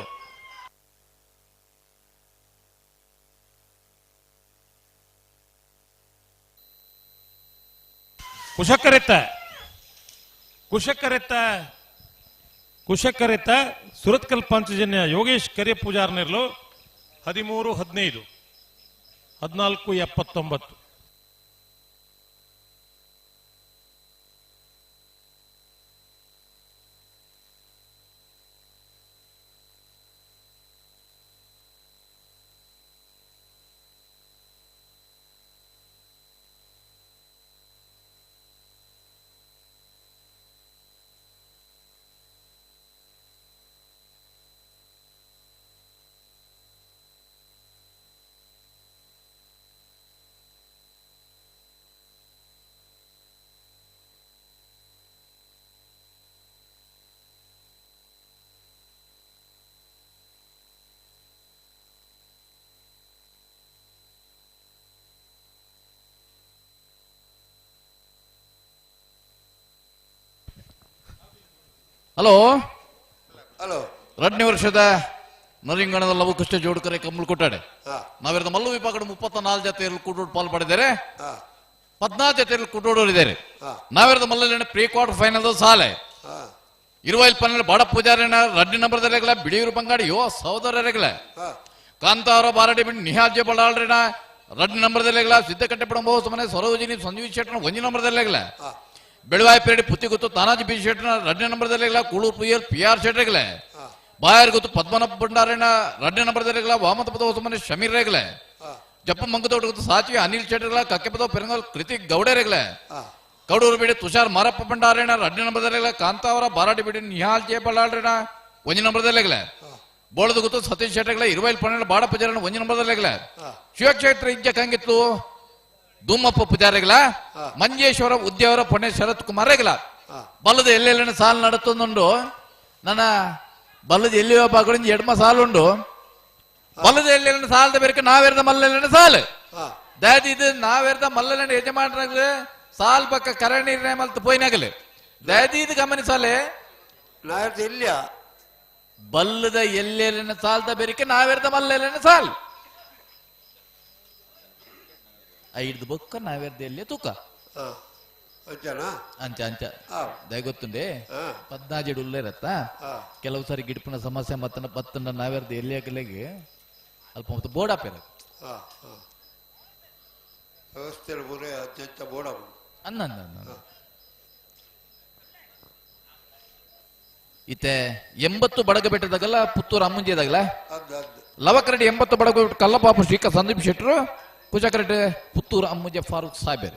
ಕುಶಕರೆತ್ತ ಸುರತ್ಕಲ್ ಪಂಚಜನ್ಯ ಯೋಗೇಶ್ ಕರಿ ಪೂಜಾರ್ನೆರ್ಲು 13-15 14-79 ಹಲೋ ಹಲೋ 2ನೇ ವರ್ಷದ ನರಿಂಗಣದ ಲವಕುಶ ಜೋಡ್ಕರೆ ಕಮ್ಮಲ್ ಕೊಟ್ಟಾಡೆ ನಾವಿರದ ಮಲ್ಲು ವಿಭಾಗದ 34 ಜೊತೆಯಲ್ಲಿ ಕೂಟೋಡು ಪಾಲ್ ಪಡೆದಿದ್ದಾರೆ 14 ಜೊತೆಯಲ್ಲಿ ಕೂಟೋಡೋರು ಇದ್ದಾರೆ ನಾವಿರದ ಮಲ್ಲಲ್ಲಿ ಪ್ರೀ ಕ್ವಾರ್ಟರ್ ಫೈನಲ್ ಸಾಲೆ 20 ಪನ್ನೆರಡು ಬಾಡ ಪೂಜಾರಿನ 2 ನಂಬರ್ದಲ್ಲಿಗಳ ಬಿಳಿಯೂರು ಬಂಗಾಡಿ ಯೋ ಸಹೋದರರಿಗಳ ಕಾಂತಾರ ಬಾರಡಿ ಬಿಟ್ಟು ನಿಹಾಜೆ ಬಳ್ಳಾಳ್ರಿನ 2 ನಂಬರ್ದಲ್ಲಿಗಳ ಸಿದ್ದಕಟ್ಟೆ ಪಡ ಬಹು ಸಮನೆ ಸರೋಜಿನಿ ಸಂಜೀವಿ ಶೆಟ್ಟನ 1 ನಂಬರ್ದಲ್ಲಿಗಳ ಬೆಳವಾಯಿ ಪೇರಡಿ ಪುತ್ತಿ ಗೊತ್ತು ತಾನಾಜಿ ಬಿ ಶೆಟ್ಟನ 2 ನಂಬರ್ದಲ್ಲಿಗಳ ಕೂಳೂರು ಪುಯ್ಯರ್ PR ಶೆಟ್ಟರಿಗಳ ಬಾಯರ್ ಗೊತ್ತು ಪದ್ಮನಾಭ ಭಂಡಾರಿನ 2 ನಂಬರ್ದಲ್ಲಿಗಳ ವಾಮತ ಪದ ಹೊಸಮನೆ ಶಮೀರ್ ರೇಗಲೆ ಜಪ್ಪ ಮಂಗದೋಟ ಗೊತ್ತು ಸಾಚಿವೆ ಅನಿಲ್ ಶೆಟ್ಟರಿಗಳ ಕಕ್ಕೆ ಪದ ಪೆರಂಗಲ್ ಕೃತಿಕ್ ಗೌಡರೇಗಲೆ ಕೌಡೂರು ಬಿಡಿ ತುಷಾರ್ ಮಾರಪ್ಪ ಭಂಡಾರಿನ 2 ನಂಬರ್ದಲ್ಲಿಗಳ ಕಾಂತಾವರ ಬಾರಾಟಿ ಬಿಡಿ ನಿಹಾಲ್ ಜೆ ಬಳ್ಳಾಳ್ರಿನ 1 ನಂಬರ್ದಲ್ಲಿಗಳ ಬೋಳದ ಗೊತ್ತು ಸತೀಶ್ ಶೆಟ್ಟರಿಗಳ 20 ಪನ್ನೆರಡು ಬಾಡ ಪೂಜಾರಿನ 1 ನಂಬರ್ದಲ್ಲಿಗಳ ಶಿವಕ್ಷೇತ್ರ ಇಜ್ಜಕ್ ಹಂಗಿತ್ತು ಧೂಮಪ್ಪ ಪೂಜಾರಿಗಳ ಮಂಜೇಶ್ವರ ಉದ್ಯವರ ಪೊಣೆ ಶರತ್ ಕುಮಾರ್ ರೇಗಲ ಬಲ್ಲದ ಎಲ್ಲೆಲ್ಲಿನ ಸಾಲು ನಡುತ್ತೊಂದುಂಡು ನನ್ನ ಬಲ್ಲದ ಎಲ್ಲಿ ಬಾಗಳಿಂದ ಎಡ್ಮ ಸಾಲುಂಡು ಬಲ್ಲದ ಎಲ್ಲೆಲ್ಲಿನ ಸಾಲದ ಬೇರೆ ನಾವೆರದ ಮಲ್ಲೆಲ್ಲಿನ ಸಾಲು ದಾದಿ ಇದು ನಾವೆರದ ಮಲ್ಲೆಲ್ಲಿನ ಯಜಮಾನರಾಗಲಿ ಸಾಲ್ ಪಕ್ಕ ಕರಣಿ ಮಲ್ತ ಪೋಯ್ನಾಗಲಿ ದಾದಿ ಇದು ಗಮನಿಸಾಲೆ ನಾವೆರದ ಇಲ್ಲಿಯ ಬಲ್ಲದ ಎಲ್ಲೆಲ್ಲಿನ ಸಾಲದ ಬೇರೆ ನಾವೆರದ ಮಲ್ಲೆಲ್ಲಿನ ಸಾಲ್ ಐದು ಬೊಕ್ಕ ನಾವೆರದ ಎಲ್ಲೇ ತೂಕ ಅಂಚ ಅಂಚ ಗೊತ್ತುಂಡೆ 17 ಉಳ್ಳೇರತ್ತ ಕೆಲವು ಸಾರಿ ಗಿಡಪನ ಸಮಸ್ಯೆ ಮತ್ತನ್ನ ನಾವೆರ್ದ ಎಲ್ಲಿ ಹಾಕಲೆಗೆ ಅಲ್ಪ ಮತ್ತೆ ಬೋರ್ಡ್ ಹಾಪೇರ ವ್ಯವಸ್ಥೆ ಬೋರ್ಡ್ ಅನ್ನ ಇತ್ತೆ 80 ಬಡಗ ಬೆಟ್ಟದಾಗಲ್ಲ ಪುತ್ತೂರು ಅಮ್ಮಂಜೆದಾಗಲ್ಲ ಲವಕರೆಡ್ಡಿ 80 ಬಡಗ ಬೆಟ್ಟ ಕಲ್ಲಪಾಪ ಶ್ರೀಕ ಸಂದೀಪ್ ಶೆಟ್ರು ಕುಚಕರೆಡ್ಡಿ ಪುತ್ತೂರು ಅಮ್ಮಂಜೆ ಫಾರೂಕ್ ಸಾಬೇರ್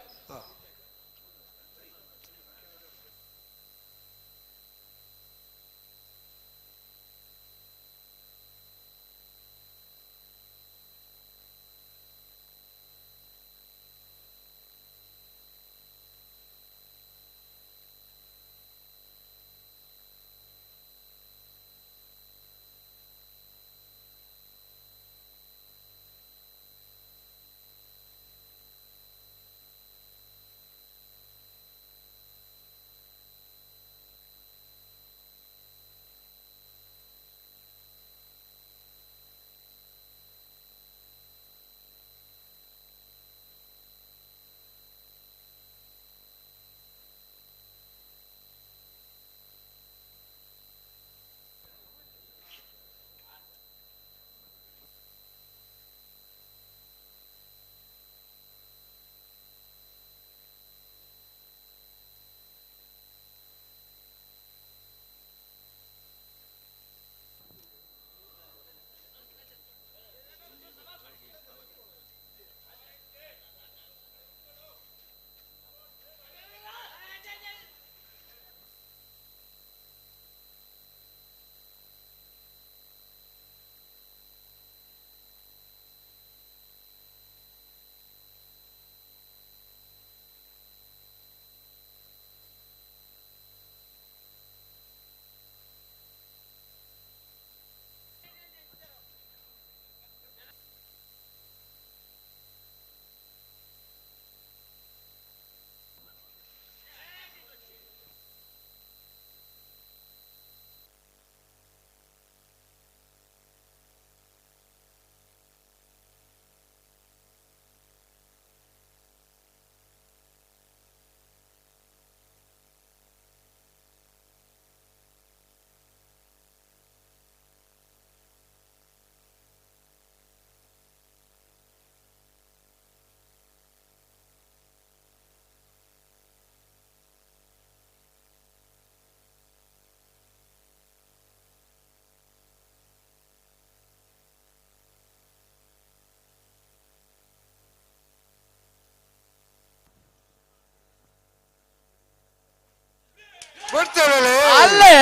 ಅಲ್ಲೇ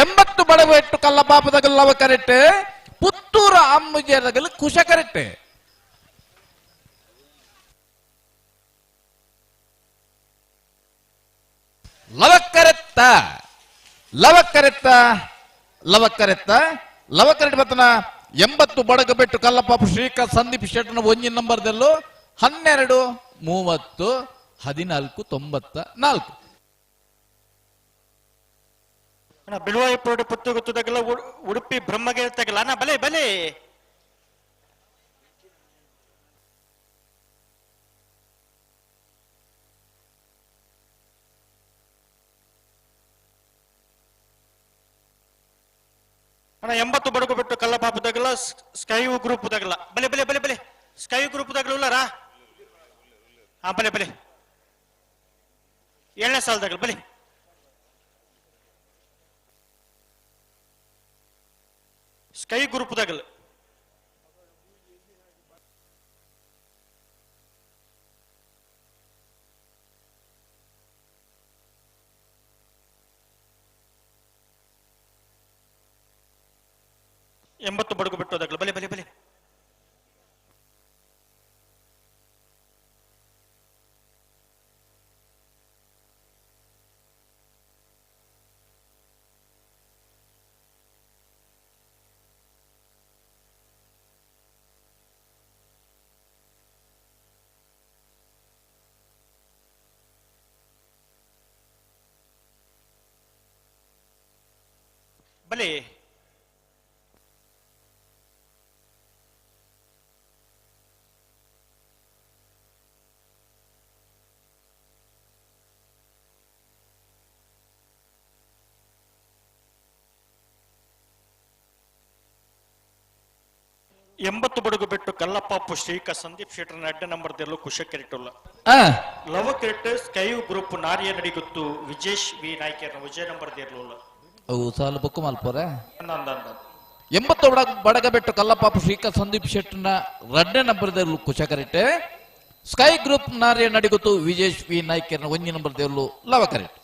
80 ಬಡವೆಟ್ಟು ಕಲ್ಲ ಪಾಪದಗಲ್ಲವ ಕರೆಕ್ಟ್ ಪುತ್ತೂರು ಅಮ್ಮಜದಗಲ್ ಕುಶ ಕರೆಕ್ಟ್ ಲವಕರೆತ್ತ ಬತ್ತನ 80 ಬಡಗ ಬೆಟ್ಟು ಕಲ್ಲಪಾಪ ಶ್ರೀಕಾಂತ್ ಸಂದೀಪ್ ಶೆಟ್ಟನ 1 ನಂಬರ್ದಲ್ಲೂ 12 30 14 94 ಬಿಳುವಾಯಿಪೋಡು ಪುತ್ತು ಗುತ್ತುದಾಗಲ ಉಡುಪಿ ಬ್ರಹ್ಮಗಿರಿ ತಗಲ ಅಣ್ಣ ಬಲೆ ಬಲೆ ಅಣ್ಣ 80 ಬಡಗು ಬಿಟ್ಟು ಕಲ್ಲಪಾಪದಾಗಲ ಸ್ಕೈ ಗ್ರೂಪ್ ದಾಗಲ ಬಲೆ ಬಲೆ ಬಲೆ ಬಲೆ ಸ್ಕೈ ಗ್ರೂಪ್ ದಾಗಲ ಉಳ್ಳಾರಾ ಹಾ ಬಲೆ ಬಲೆ 7ನೇ ಸಾಲದಾಗಲ ಬಲೆ ಸ್ಕೈ ಗ್ರೂಪ್ ದಾಗಲ ಎಂಬತ್ತು ಬಡಗು ಬಿಟ್ಟೋದಾಗಲ ಬಲೆ ಬಲೆ ಬಲೆ ಬಲೆ 80 ಬಡಗು ಬಿಟ್ಟು ಕಲ್ಲಪ್ಪ ಶ್ರೀಕ ಸಂದೀಪ್ ಶೆಟ್ಟರ್ನ ಅಡ್ಡ ನಂಬರ್ ದೇರ್ಲು ಕುಶ ಕೆರೆಟುಲ್ಲ ಲವ ಕೆರೆಟ್ ಸ್ಕೈ ಗ್ರೂಪ್ ನಾರಿಯ ನಡಿಗುತ್ತು ವಿಜೇಶ್ ವಿ ನಾಯ್ಕರ್ನ ವಿಜಯ ನಂಬರ್ ದೇರ್ಲು ಅವು ಸಾಲ ಬುಕ್ ಮಲ್ಪೋರೆ ಅಂದ 80 ಬಡಗ ಬಿಟ್ಟು ಕಲ್ಲಪ್ಪ ಶ್ರೀಕ ಸಂದೀಪ್ ಶೆಟ್ಟರ್ನ ಎರಡನೇ ನಂಬರ್ ದೇರ್ಲು ಕುಶ ಕೆರೆಟ್ ಸ್ಕೈ ಗ್ರೂಪ್ ನಾರಿಯ ನಡಿಗುತ್ತು ವಿಜೇಶ್ ವಿ ನಾಯ್ಕರ್ನ ಒಂಜಿ ನಂಬರ್ ದೇರ್ಲು ಲವ ಕೆರೆಟ್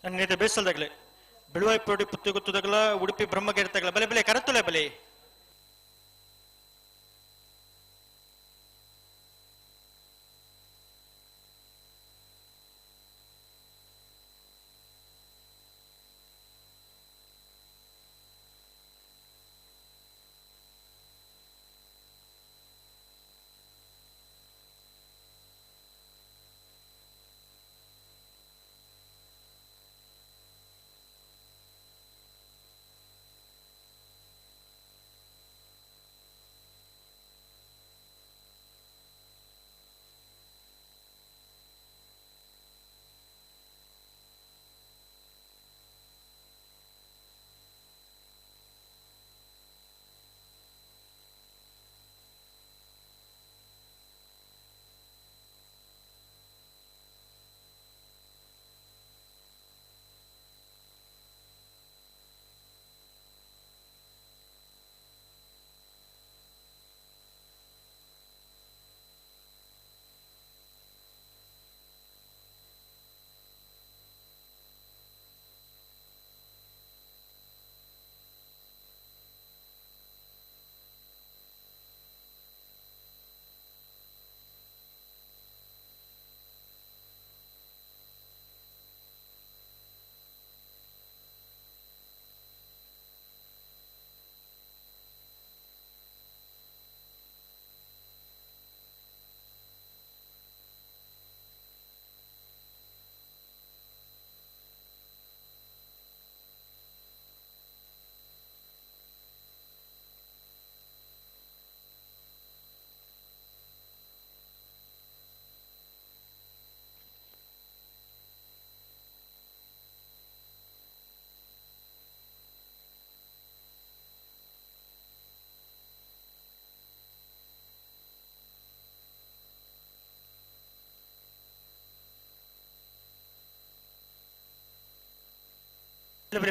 ಅನ್ನೇತೆ ಬೇಸಲ್ದಾಗಲೇ ಬಿಳುವಾಯಿಪೋಡಿ ಪುತ್ತು ಗುತ್ತುದಾಗಲ ಉಡುಪಿ ಬ್ರಹ್ಮಗಿರಿ ತಗಲ ಬಲೆ ಬಲೆ ಕರತ್ತುಲೆ ಬಲೆ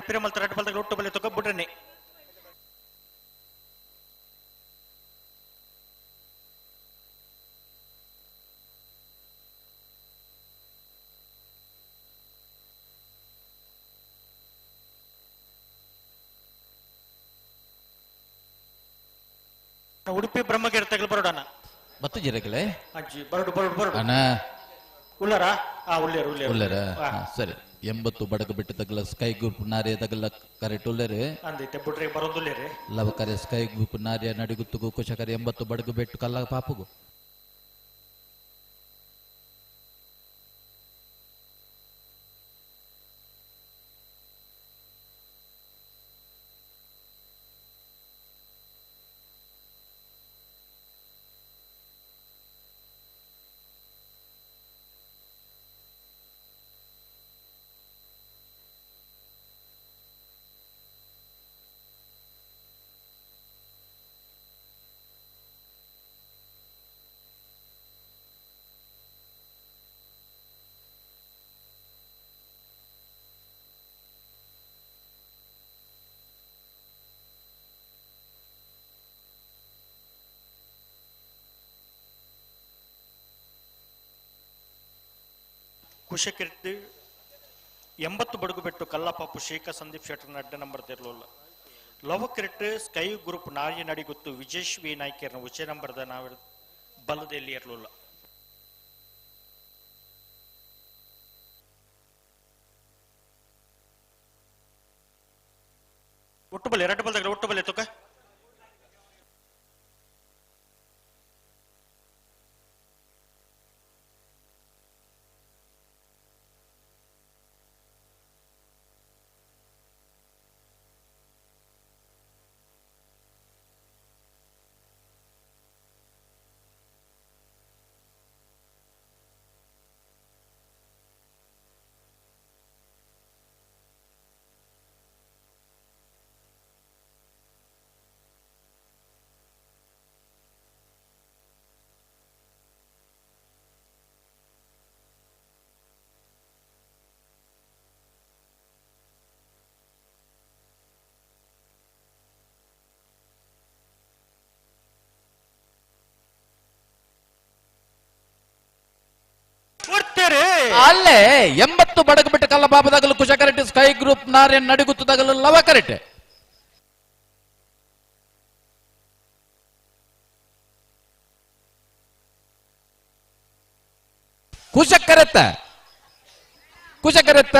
ಪಿರಮಲ್ ತರಟ ಬಲ್ದಾಗ ಒಟ್ಟು ಬಲೆ ತೊಗೊಬಿಟ್ರನೆ ಉಡುಪಿ ಬ್ರಹ್ಮಗಿರಿ ತಗಲು ಬರೋಡಣ ಬತ್ತು ಜಿರಕಲೆ ಅಜ್ಜಿ ಬರಡು ಬರಡು ಬರಡು ಅಣ್ಣ ಉಳ್ಳರ ಉಳ್ಳೇರು ಉಳ್ಳರ ಸರಿ 80 ಬಡಗ ಬಿಟ್ಟು ತಗಲ ಸ್ಕೈ ಗ್ರೂಪ್ ನಾರಿಯ ತಗಲ ಕರೆಕ್ಟ್ ಉಳ್ಳೇರು ಅಂದೈತೆ ಬಿಟ್ರೆ ಬರೋದುಲ್ಲೇರಿ ಲವ ಕರೆ ಸ್ಕೈ ಗ್ರೂಪ್ ನಾರಿಯ ನಡಿಗುತ್ತುಗು ಕುಶಕರೆ 80 ಬಡಗ ಬಿಟ್ಟು ಕಲ್ಲ ಪಾಪುಗು ಕುಶಕಿರ್ತಿ 80 ಬಡಗು ಬಿಟ್ಟು ಕಲ್ಲಪ್ಪ ಶೇಖ ಸಂದೀಪ್ ಶೆಟ್ಟರ್ನ ಅಡ್ಡ number ತೆರಲಿಲ್ಲ Lava Kirit sky group ನಾರಿಯ ನಡಿಗುತ್ತು ವಿಜೇಶ್ವಿ ನಾಯ್ಕರ್ನ ಉಚ್ಚೆ ನಂಬರ್ದ ನಾವ ಬಲದಲ್ಲಿ ಇರಲಿಲ್ಲ ಒಟ್ಟು ಬಲೆ ಎರಡು ಬಲ್ದಾಗ ಒಟ್ಟು ಬಲೆ ತುಕ ಅಲ್ಲೇ 80 ಬಡಗ ಬಿಟ್ಟು ಕಲ್ಲ ಪಾಪದಾಗಲು ಕುಶ ಕರೆಕ್ಟ್ ಸ್ಕೈ ಗ್ರೂಪ್ ನಾರ್ಯ ನಡಿಗುತ್ತದಾಗಲು ಲವ ಕರೆಕ್ಟ್ ಕುಶ ಕರೆತ್ತ ಕುಶ ಕರೆತ್ತ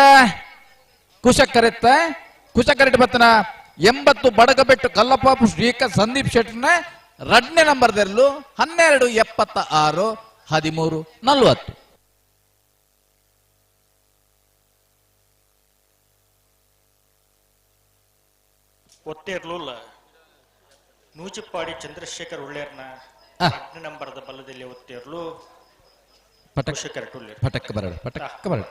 ಕುಶ ಕರೆತ್ತ ಕುಶ ಕರೆಕ್ಟ್ ಬತ್ತನ 80 ಬಡಗ ಬಿಟ್ಟು ಕಲ್ಲಪಾಪು ಶ್ರೀಕ ಸಂದೀಪ್ ಶೆಟ್ಟರ್ನ 2ನೇ ನಂಬರ್ ದೆರಲು 12 76 13 40 ಒತ್ತೇರ್ಲುಲ್ಲ ನೂಚಿಪ್ಪಾಡಿ ಚಂದ್ರಶೇಖರ್ ಉಳ್ಳೇರ್ನ 2ನೇ ನಂಬರ್ದ ಬಲ್ಲದಲ್ಲಿ ಒತ್ತೇರ್ಲು ಪಟಕ್ ಬರಡು ಪಟಕ್ ಬರಡು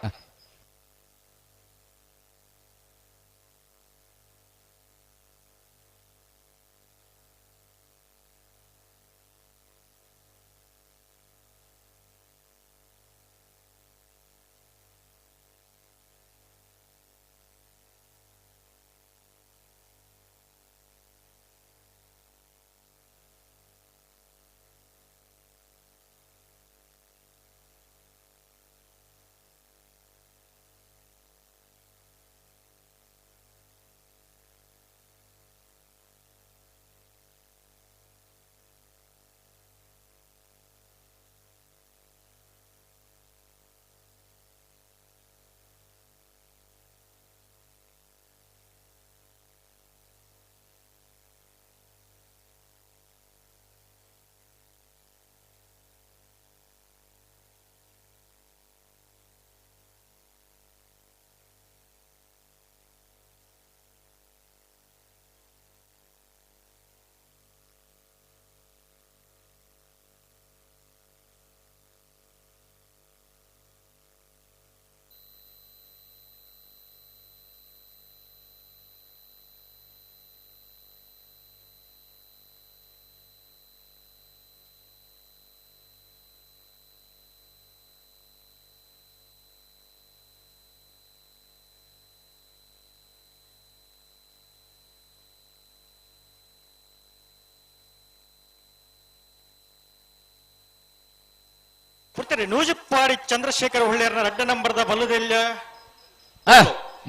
ನೂಜಿಪ್ಪಾಡಿ ಚಂದ್ರಶೇಖರ್ ಹೊಳ್ಳೆರ್ನ 2ನೇ ನಂಬರ್ದ ಬಲ್ಲದೆಲ್ಲ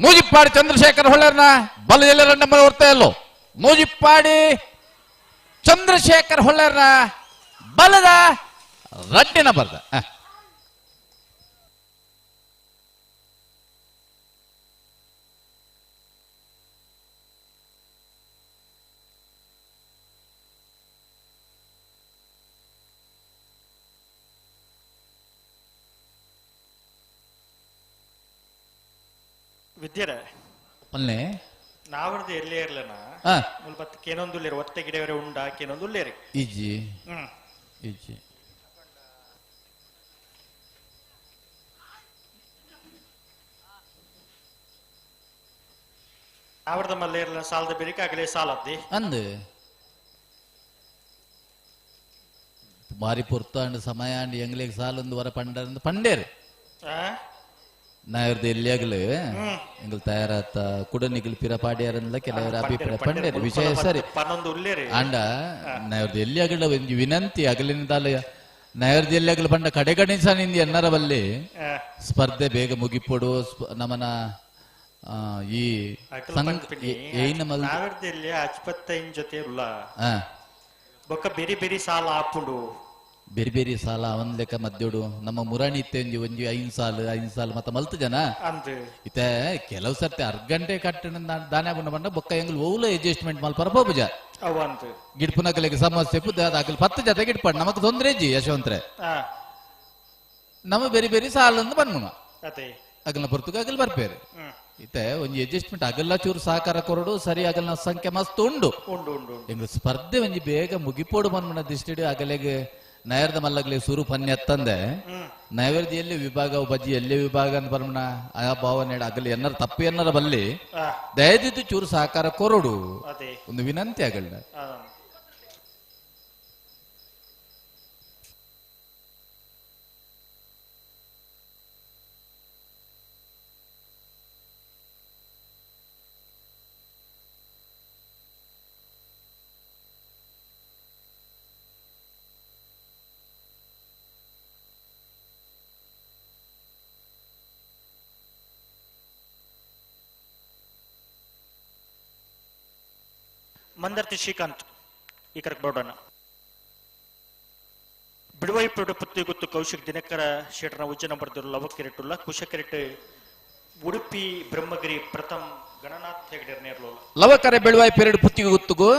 ನೂಜಿಪ್ಪಾಡಿ ಚಂದ್ರಶೇಖರ್ ಹೊಳ್ಳೆರ್ನ ಬಲ್ಲದೆಲ್ಲ 2 ನಂಬರ್ ಹೊರ್ತಾ ಇಲ್ಲೋ ನೂಜಿಪ್ಪಾಡಿ ಚಂದ್ರಶೇಖರ್ ಹೊಳ್ಳರ ಬಲದ ರಡ್ಡಿನ ಬರ್ದ ವಿದ್ಯರ ಪಲ್ಲೆ ನಾವರ್ದು ಎಲ್ಲೇ ಇರ್ಲನ ಮುಲ್ಪತ್ ಕೇನೊಂದುಲ್ಲೇರು ಒತ್ತೆ ಗಿಡವರೆ ಉಂಡ ಕೇನೊಂದುಲ್ಲೇರಿ ಈಜಿ ಈಜಿ ನಾವರ್ದ ಮಲ್ಲೆ ಇರ್ಲ ಸಾಲದ ಬೆರಿಕ ಆಗಲೇ ಸಾಲದ್ದಿ ಅಂದ್ ಬಾರಿ ಪೊರ್ತಾಂಡ್ ಸಮಯ ಅಂಡ್ ಎಂಗ್ಲಿಗೆ ಸಾಲೊಂದು ವರ ಪಂಡ ಪಂಡೇರು ನಾಯರ್ದು ಎಲ್ಲಿಯಾಗಲು ಎಂಗಲ್ ತಯಾರಾತ ಕುಡನಿಗಲ್ ಪಿರ ಪಾಡ್ಯಾರನ್ಲ ಕೆಲವರ ಅಭಿಪ್ರಾಯ ಪಂಡೇರು ವಿಷಯ ಸರಿ ಅಂಡ ನಾಯರ್ದು ಎಲ್ಲಿಯಾಗಲ ಒಂದು ವಿನಂತಿ ಅಗಲಿನಿಂದಾಲ ನಾಯರ್ದು ಎಲ್ಲಿಯಾಗಲು ಪಂಡ ಕಡೆಗಣಿಸ ನಿಂದ ಎನ್ನರ ಬಲ್ಲಿ ಸ್ಪರ್ಧೆ ಬೇಗ ಮುಗಿಪೊಡು ನಮನ ಈ ನಾವರ್ದಲ್ಲಿ ಅಚ್ಪತ್ತೈನ್ ಜೊತೆ ಉಲ್ಲ ಬೊಕ್ಕ ಬೇರೆ ಬೇರೆ ಸಾಲ ಆಪುಂಡು ಬೇರೆ ಬೇರೆ ಸಾಲ ಅವನ್ ಲೆಕ್ಕ ಮದ್ದೋಡು ನಮ್ಮ ಮುರಾಣಿ ಇತ್ತೆ ಒಂಜಿ 5 ಸಾಲ ಮತ್ತ ಮಲ್ತು ಜನ ಇತ್ತೆ ಕೆಲವು ಸರ್ತಿ ಅರ್ಗಂಟೆ ಕಟ್ಟಣ ದಾನ ಬಂಡ ಬೊಕ್ಕ ಎಂಗ್ಲು ಓಲ ಅಡ್ಜಸ್ಟ್ಮೆಂಟ್ ಮಲ್ ಪರಬೋಜ ಗಿಡ್ಪುನಕಲೆಗೆ ಸಮಸ್ಯೆ ಅಗಲ್ 10 ಜೊತೆ ಗಿಡ್ಪಡ್ ನಮಕ್ ತೊಂದ್ರೆ ಜಿ ಯಶವಂತ್ರೆ ನಮ್ಮ ಬೇರೆ ಬೇರೆ ಸಾಲ ಬಂದ್ಮ ಅಗಲ್ನ ಪೊರ್ತುಗ ಅಗಲ್ ಬರ್ಪೇರು ಇತ್ತೆ ಒಂಜಿ ಅಡ್ಜಸ್ಟ್ಮೆಂಟ್ ಅಗಲ್ಲ ಚೂರು ಸಹಕಾರ ಕೊರಡು ಸರಿ ಅಗಲ್ನ ಸಂಖ್ಯೆ ಮಸ್ತ್ ಉಂಡು ಎಂಗ್ ಸ್ಪರ್ಧೆ ಒಂಜಿ ಬೇಗ ಮುಗಿಪೋಡು ಮನ್ಮನ ದಿಷ್ಟಿಡು ಅಗಲೆಗೆ ನೈರ್ದ ಮಲ್ಲಗ್ಲಿ ಸುರು ಪನ್ಯ ತಂದೆ ನೈವೇದ್ಯ ಎಲ್ಲಿ ವಿಭಾಗ ಬಜ್ಜಿ ಎಲ್ಲಿ ವಿಭಾಗ ಅಂತ ಬರ್ಮಣ ಆ ಭಾವನೆ ಅಗಲಿ ಎನ್ನರ ತಪ್ಪು ಎನ್ನರ ಬಲ್ಲಿ ದಯದಿದ್ದು ಚೂರು ಸಹಕಾರ ಕೊರಡು ಒಂದು ವಿನಂತಿ ಆಗಲ್ಲ ಮಂದರ್ತಿ ಶ್ರೀಕಾಂತ್ ಈ ಕರೆಕ್ಟ್ ಬೋರ್ಡನ್ನ ಬಿಡುವೈಪುಡು ಪುತ್ತಿ ಗುತ್ತು ಕೌಶಿಕ್ ದಿನಕರ ಶೇಟರ್ನ ಉಜ್ಜನ ಬರೆದಿರು ಲವಕ್ಕಿರೆಟ್ಟುಲ್ಲ ಕುಶಕೆರೆಟ್ಟು ಉಡುಪಿ ಬ್ರಹ್ಮಗಿರಿ ಪ್ರಥಮ್ ಗಣನಾಥ್ ಹೆಗಡೆ ನೇರ್ಲೋಲ ಲವಕರೆ ಬೆಳುವಾಯಿ ಪೆರಡು ಪುತ್ತಿಗೆ ಗುತ್ತುಗು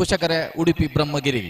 ಕುಶಕರೆ ಉಡುಪಿ ಬ್ರಹ್ಮಗಿರಿ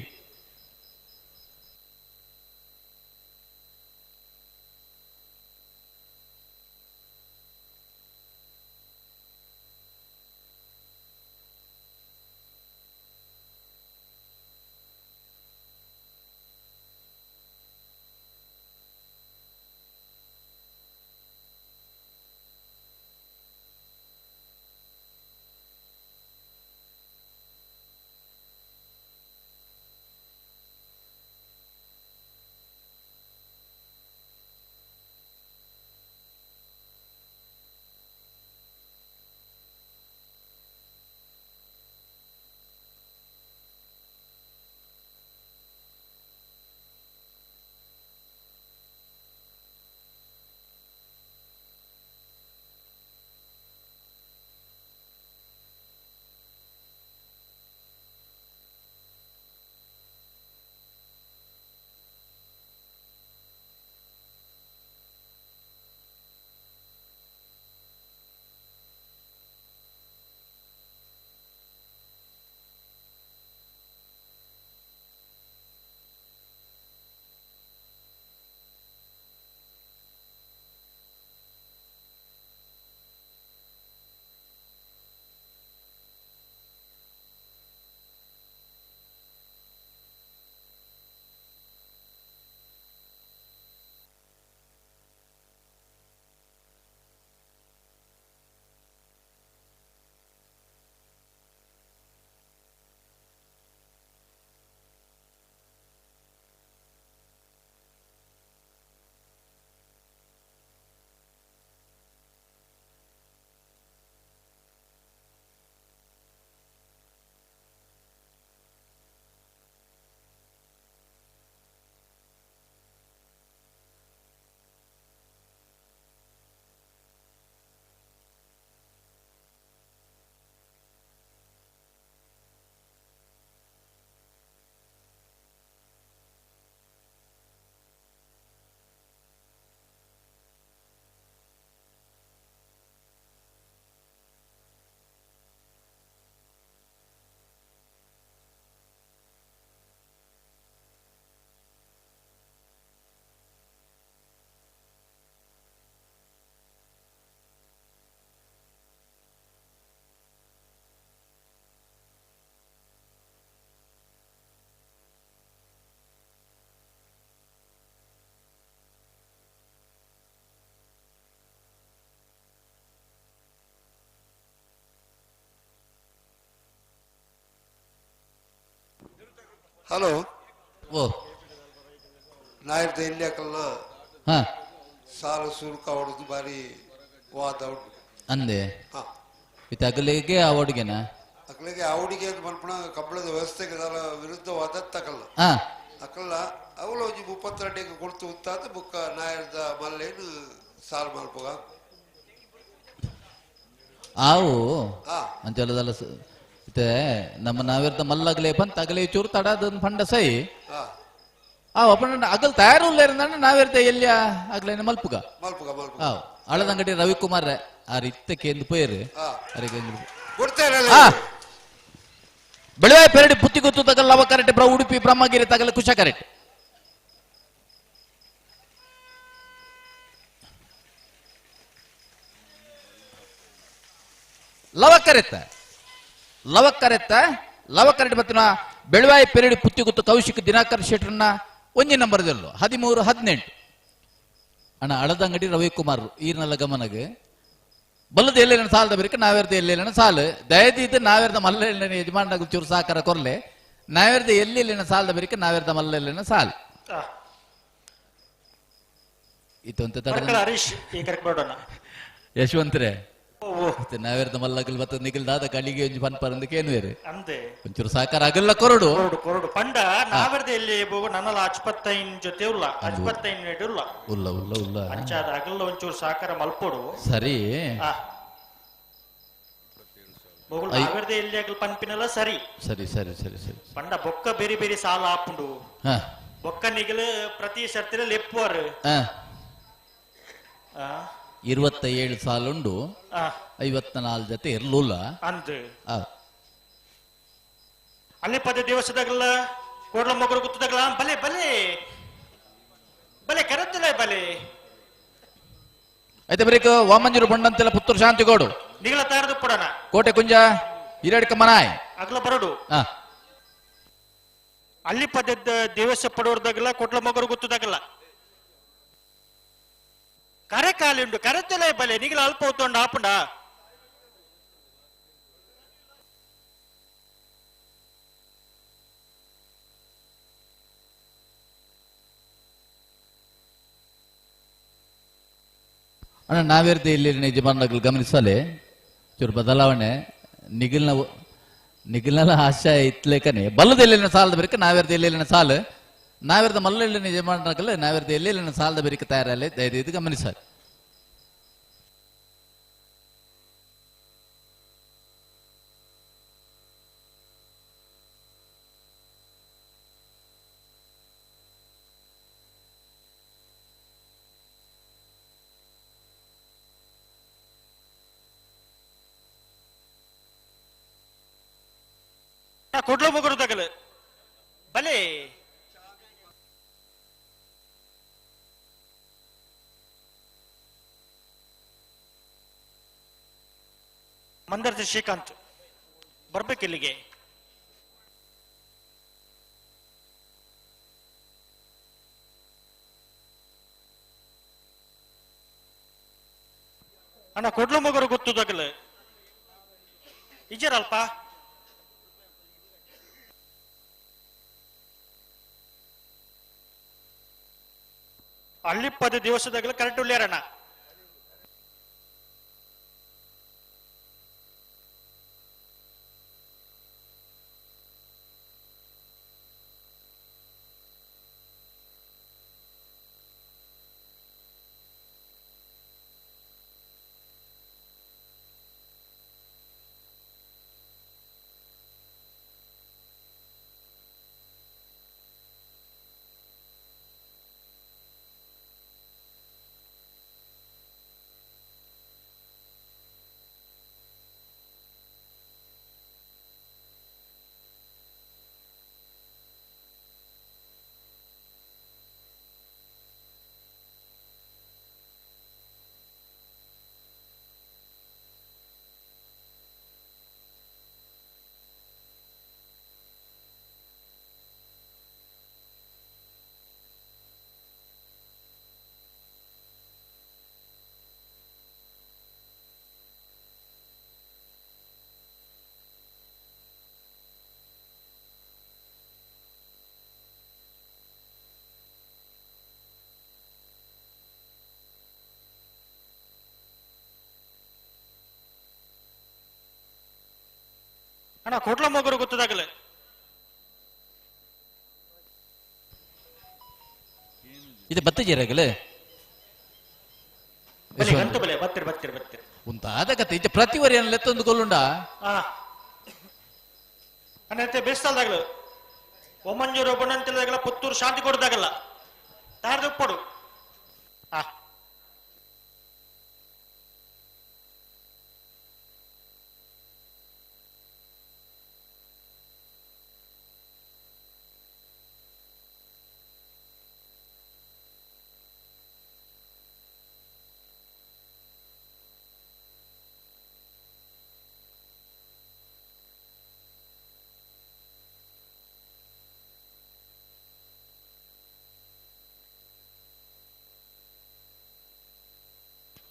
ಹಲೋ ಓ ನಾಯಿರ್ದ ಎಲ್ಲಿ ಹಾಕಲ್ಲ ಹಾ ಸಾಲ ಸುರುಕ ಹೊಡೆದು ಬಾರಿ ವಾದ ಉಂಟು ಅಂದೆ ಹಾ ಇದು ಅಗಲಿಗೆ ಅವಡಿಗೆನ ಅಕ್ಲಿಗೆ ಅವಡಿಗೆ ಅಂತ ಮಲ್ಪಣ ಕಂಬಳದ ವ್ಯವಸ್ಥೆಗೆ ವಿರುದ್ಧವಾದ ತಕಲ್ಲ ಹಾ ಅಕಲ್ಲ ಅವಳು ಒಂಜಿ 32 ಕೊಡ್ತು ಉತ್ತಾದ ಬುಕ್ಕ ನಾಯರ್ದ ಮಲ್ಲೇನು ಸಾಲ್ ಮಲ್ಪಗ ಆವು ಅಂಚಲದಲ್ಲ ಮತ್ತೆ ನಮ್ಮ ನಾವಿರ್ದ ಮಲ್ಲಗಲೇ ಬಂತ ಅಗಲೇ ಚೂರು ತಡದ ಫಂಡ ಸೈ ಆ ಒಪ್ಪನ ಅಗಲ್ ತಯಾರು ಇಲ್ಲಂದ್ರೆ ನಾವಿರ್ದ ಎಲ್ಲಿಯ ಆಗ್ಲೇನೆ ಮಲ್ಪುಗ ಮಲ್ಪುಗ ಮಲ್ಪುಗ ಅಳದಂಗಡಿ ರವಿಕುಮಾರ್ ಆ ಇತ್ತಕ್ಕೆ ಎಂದು ಪೋಯರು ಬೆಳವಾಯಿ ಪೆರಡಿ ಪುತ್ತಿ ಗೊತ್ತು ತಗಲ್ ಲವ ಕರೆಕ್ಟ್ ಉಡುಪಿ ಬ್ರಹ್ಮಗಿರಿ ತಗಲ್ ಕುಶ ಕರೆಕ್ಟ್ ಲವಕರೆಟ್ ಬತ್ತಿನ ಬೆಳವಾಯಿ ಪೆರಡಿ ಪುತ್ತಿ ಗೊತ್ತು ಕೌಶಿಕ್ ದಿನಾಕರ್ ಶೆಟ್ರನ್ನ ಒಂಜಿ ನಂಬರ್ದಲ್ಲೂ 13-18 ಅಣ್ಣ ಅಳದಂಗಡಿ ರವಿಕುಮಾರ್ ಈರ್ನಲ್ಲ ಗಮನಗೆ ಬಲ್ಲದ ಎಲ್ಲೇನ ಸಾಲದ ಬರಿಕ ನಾವೇರ್ದ ಎಲ್ಲೇನ ಸಾಲು ದಯದಿದ್ದು ನಾವೇರ್ದ ಮಲ್ಲೆಲ್ಲಿನ ಯಜಮಾನ ಚೂರು ಸಾಕಾರ ಕೊರ್ಲೆ ನಾವೇರ್ದ ಎಲ್ಲೆಲ್ಲಿನ ಸಾಲದ ಬರಿಕ ನಾವೇರ್ದ ಮಲ್ಲೆಲ್ಲಿನ ಸಾಲು ಇತ್ತು ಅಂತ ಹರೀಶ್ ಯಶವಂತರೇ ನಾವೇರ್ದ ಮಲ್ಲಗಲ್ ಬತ್ತ ನಿಗಲ್ದಾದ ಕಳಿಗೆ ಒಂಜಿ ಪನ್ಪರಂದಕ್ಕೆ ಅಂದೆ ಒಂಚೂರು ಸಾಕಾರ ಆಗಲ್ಲ ಕೊರಡು ಕೊರಡು ಪಂಡ ನಾವೆರ್ದ ಎಲ್ಲಿ ನನ್ನಲ್ಲ 55 ಜೊತೆ ಉಲ್ಲ 55 ಉಲ್ಲ ಉಲ್ಲ ಉಲ್ಲ ಉಲ್ಲ ಅಂಚಾದ ಅಗಲ್ಲ ಒಂಚೂರು ಸಾಕಾರ ಮಲ್ಪೋಡು ಸರಿ ನಾವೆರ್ದ ಎಲ್ಲಿ ಆಗಲ್ ಪನ್ಪಿನಲ್ಲ ಸರಿ ಸರಿ ಸರಿ ಸರಿ ಸರಿ ಪಂಡ ಬೊಕ್ಕ ಬೇರೆ ಬೇರೆ ಸಾಲ ಆಪುಂಡು ಬೊಕ್ಕ ನಿಗಲು ಪ್ರತಿ ಸರ್ತಿನ ಲೆಪ್ಪುವರು 27 ಸಾಲುಂಡು 54 ಜೊತೆ ಇರ್ಲೂಲ್ಲ ಅಂದ್ ಅಲ್ಲಿ ಪದ ದಿವಸದಾಗಲ್ಲ ಕೋಡ್ಲ ಮಗರು ಗುತ್ತದಾಗಲ್ಲ ಬಲೆ ಬಲೆ ಬಲೆ ಕರೆತ್ತಲ್ಲ ಬಲೆ ಐತೆ ಬರೀಕ ವಾಮಂಜೂರು ಬಂಡಂತೆಲ್ಲ ಪುತ್ತೂರು ಶಾಂತಿಗೋಡು ನಿಗಲ ತಾರದು ಪುಡನ ಕೋಟೆ ಕುಂಜ ಹಿರೇಡ್ಕ ಮನಾಯ್ ಅಗಲ ಬರಡು ಅಲ್ಲಿ ಪದ ದಿವಸ ಪಡೋರ್ದಾಗಲ್ಲ ಕೋಟ್ಲ ಮಗರು ಗುತ್ತದಾಗಲ್ಲ ಕರೆ ಕಾಲಿಂಡು ಕರೆತ್ತಲೇ ಬಲೆ ನಿಗಲ ಅಲ್ಪ ಹೊತ್ತೊಂಡ ಆಪುಂಡ ಅಣ್ಣ ನಾವೇರ್ದ ಇಲ್ಲಿ ಯಜಮಾನಗಳು ಗಮನಿಸಲೆ ಚೂರು ಬದಲಾವಣೆ ನಿಗಿಲ್ನ ಆಶಯ ಇತ್ಲೇಕನೆ ಬಲ್ಲದ ಎಲ್ಲಿನ ಸಾಲದ ಬರಿಕ ನಾವೇರ್ದ ಎಲ್ಲಿನ ಸಾಲು ನಾವೇರ್ದ ಮಲ್ಲೆಲ್ಲಿನ ಯಜಮಾನಗಳು ನಾವೇರ್ದ ಎಲ್ಲಿನ ಸಾಲದ ಬರಿಕ ತಯಾರಲ್ಲೇ ದಯವಿಟ್ಟು ಗಮನಿಸಲಿ ಕೊಡ್ಲ ಮುಗರು ತಗಲು ಬಲೆ ಮಂದರ್ತಿ ಶ್ರೀಕಾಂತ್ ಬರ್ಬೇಕು ಇಲ್ಲಿಗೆ ಅಣ್ಣ ಕೊಡ್ಲು ಮಗರು ಗೊತ್ತು ತಗಲು ಇಜರಲ್ಪ ಅಲ್ಲಿ 10 ದಿವಸದಾಗಲ ಕರೆಕ್ಟ್ ಉಳ್ಳ್ಯಾರಣ್ಣ ಅಣ್ಣ ಕೊಡ್ಲ ಮಗರು ಗೊತ್ತದಾಗಲೇ ಇದು ಬತ್ತಿಜೀರಾಗಲೇ ಗಂಟು ಬೆಲೆ ಬತ್ತಿರಿ ಬತ್ತಿರಿ ಬತ್ತಿರಿ ಉಂಟಾದ ಕತೆ ಇದು ಪ್ರತಿ ವರಿ ಲೆತ್ತೊಂದು ಕೊಲ್ಲುಂಡ ಅನ್ನತ್ತೆ ಬೇಸ್ತಲ್ದಾಗಲು ಒಮ್ಮಂಜೂರು ಬಣ್ಣಂತಿಲ್ದಾಗಲ್ಲ ಪುತ್ತೂರು ಶಾಂತಿ ಕೊಡದಾಗಲ್ಲ ತಾರ್ದು ಪಡು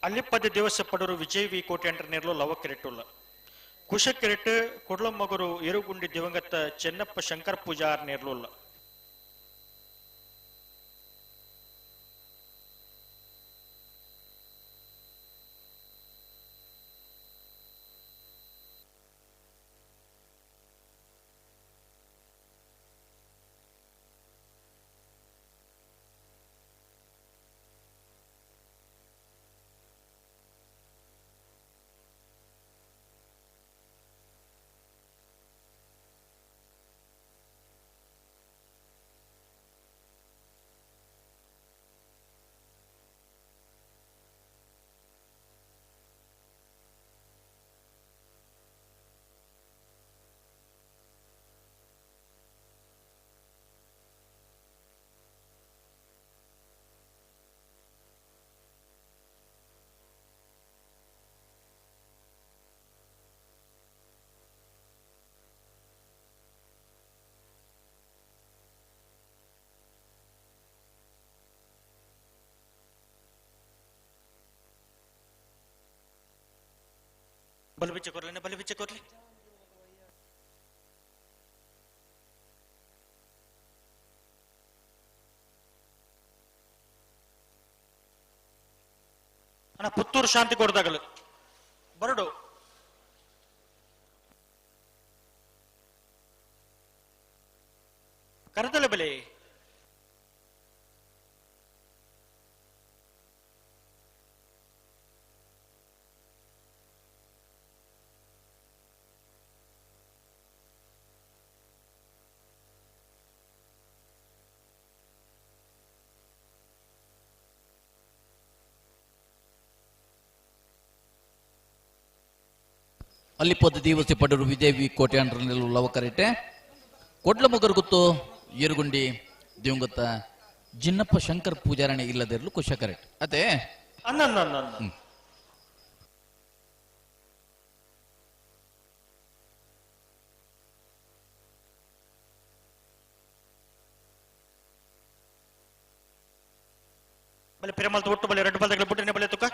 ಅಲ್ಲಿಪ್ಪದ ದಿವಸ ಪಡರು ವಿಜಯ್ ವಿ ಕೋಟೆ ಅಂಟರ್ನೇರ್ಲು ಲವ ಕೆರೆಟ್ಟುಲ್ಲ ಕುಶ ಕೆರೆಟ್ಟು ಕೊಡ್ಲ ಮಗರು ಏರುಗುಂಡಿ ದಿವಂಗತ ಚೆನ್ನಪ್ಪ ಶಂಕರ್ ಪೂಜಾರ್ ನೇರ್ಲುಲ್ಲ ಬಲಬಿಚ್ಚ ಕೊರ್ಲಿ ಅಣ್ಣ ಪುತ್ತೂರು ಶಾಂತಿ ಕೊಡ್ದಾಗಲು ಬರಡು ಕರೆದಲೆ ಬೆಲೆ ಅಲ್ಲಿಪ್ಪದ ದಿವಸ ಪಡರು ವಿಜಯ್ ವಿ ಕೋಟೆ ಅಂಟರ್ನೇರ್ಲು ಲವ ಕರೆಟ್ಟೆ ಕೊಡ್ಲ ಮಗರು ಗೊತ್ತು ಏರುಗುಂಡಿ ದಿವಂಗತ ಜಿನ್ನಪ್ಪ ಶಂಕರ್ ಪೂಜಾರಣೆ ಇಲ್ಲದಿರಲು ಕುಶ ಕರೆಕ್ಟ್ ಅದೇ ಬಲೆ ಪಿರಮಲ್ ಒಟ್ಟು ಬಲೆ ರೆಡ್ ಬಾಲ್ದಾಗ ಬಿಟ್ಟನೆ ಬಲೆ ತುಕ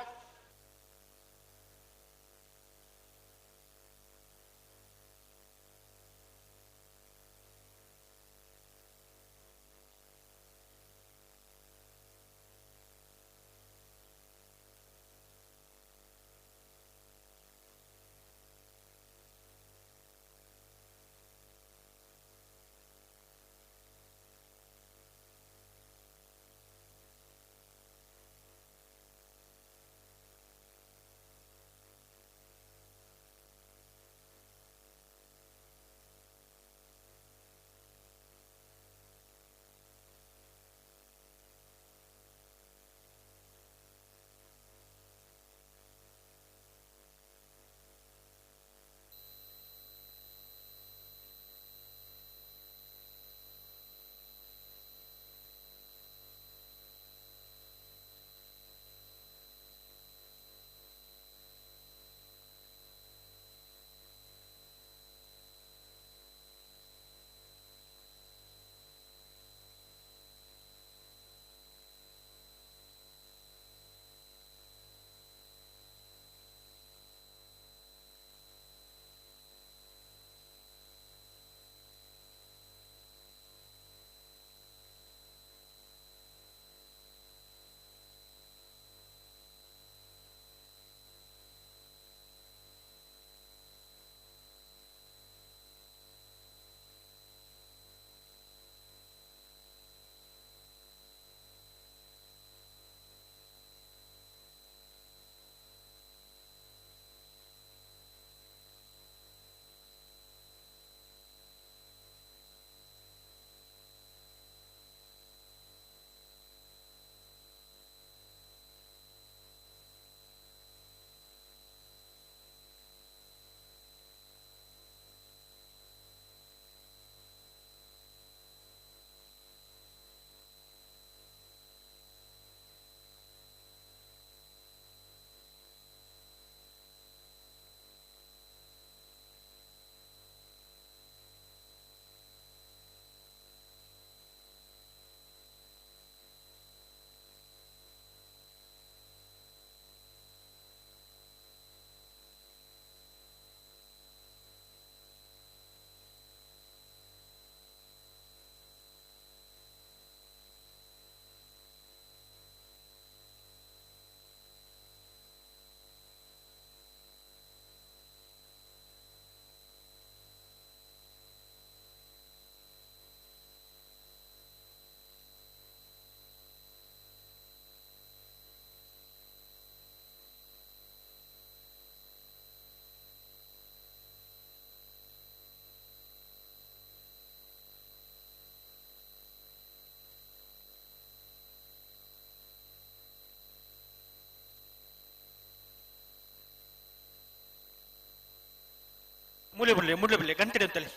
ಮುಡ್ಲೆ ಬಿಡ್ಲಿ ಗಂಟೆ ಅಂತಲ್ಲಿ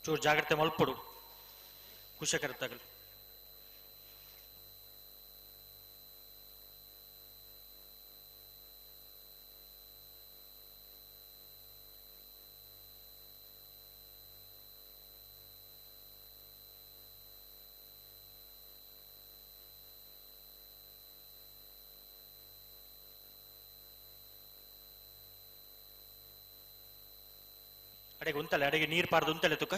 ಚೂರು ಜಾಗ್ರತೆ ಮಲ್ಪಡು ಕುಶಕರತ್ತಾಗಲಿ ಅಡೆಗೆ ಉಂತಲೆ ಅಡೆಗೆ ನೀರು ಪಾರ್ದು ಉಂತಲೆ ತುಕ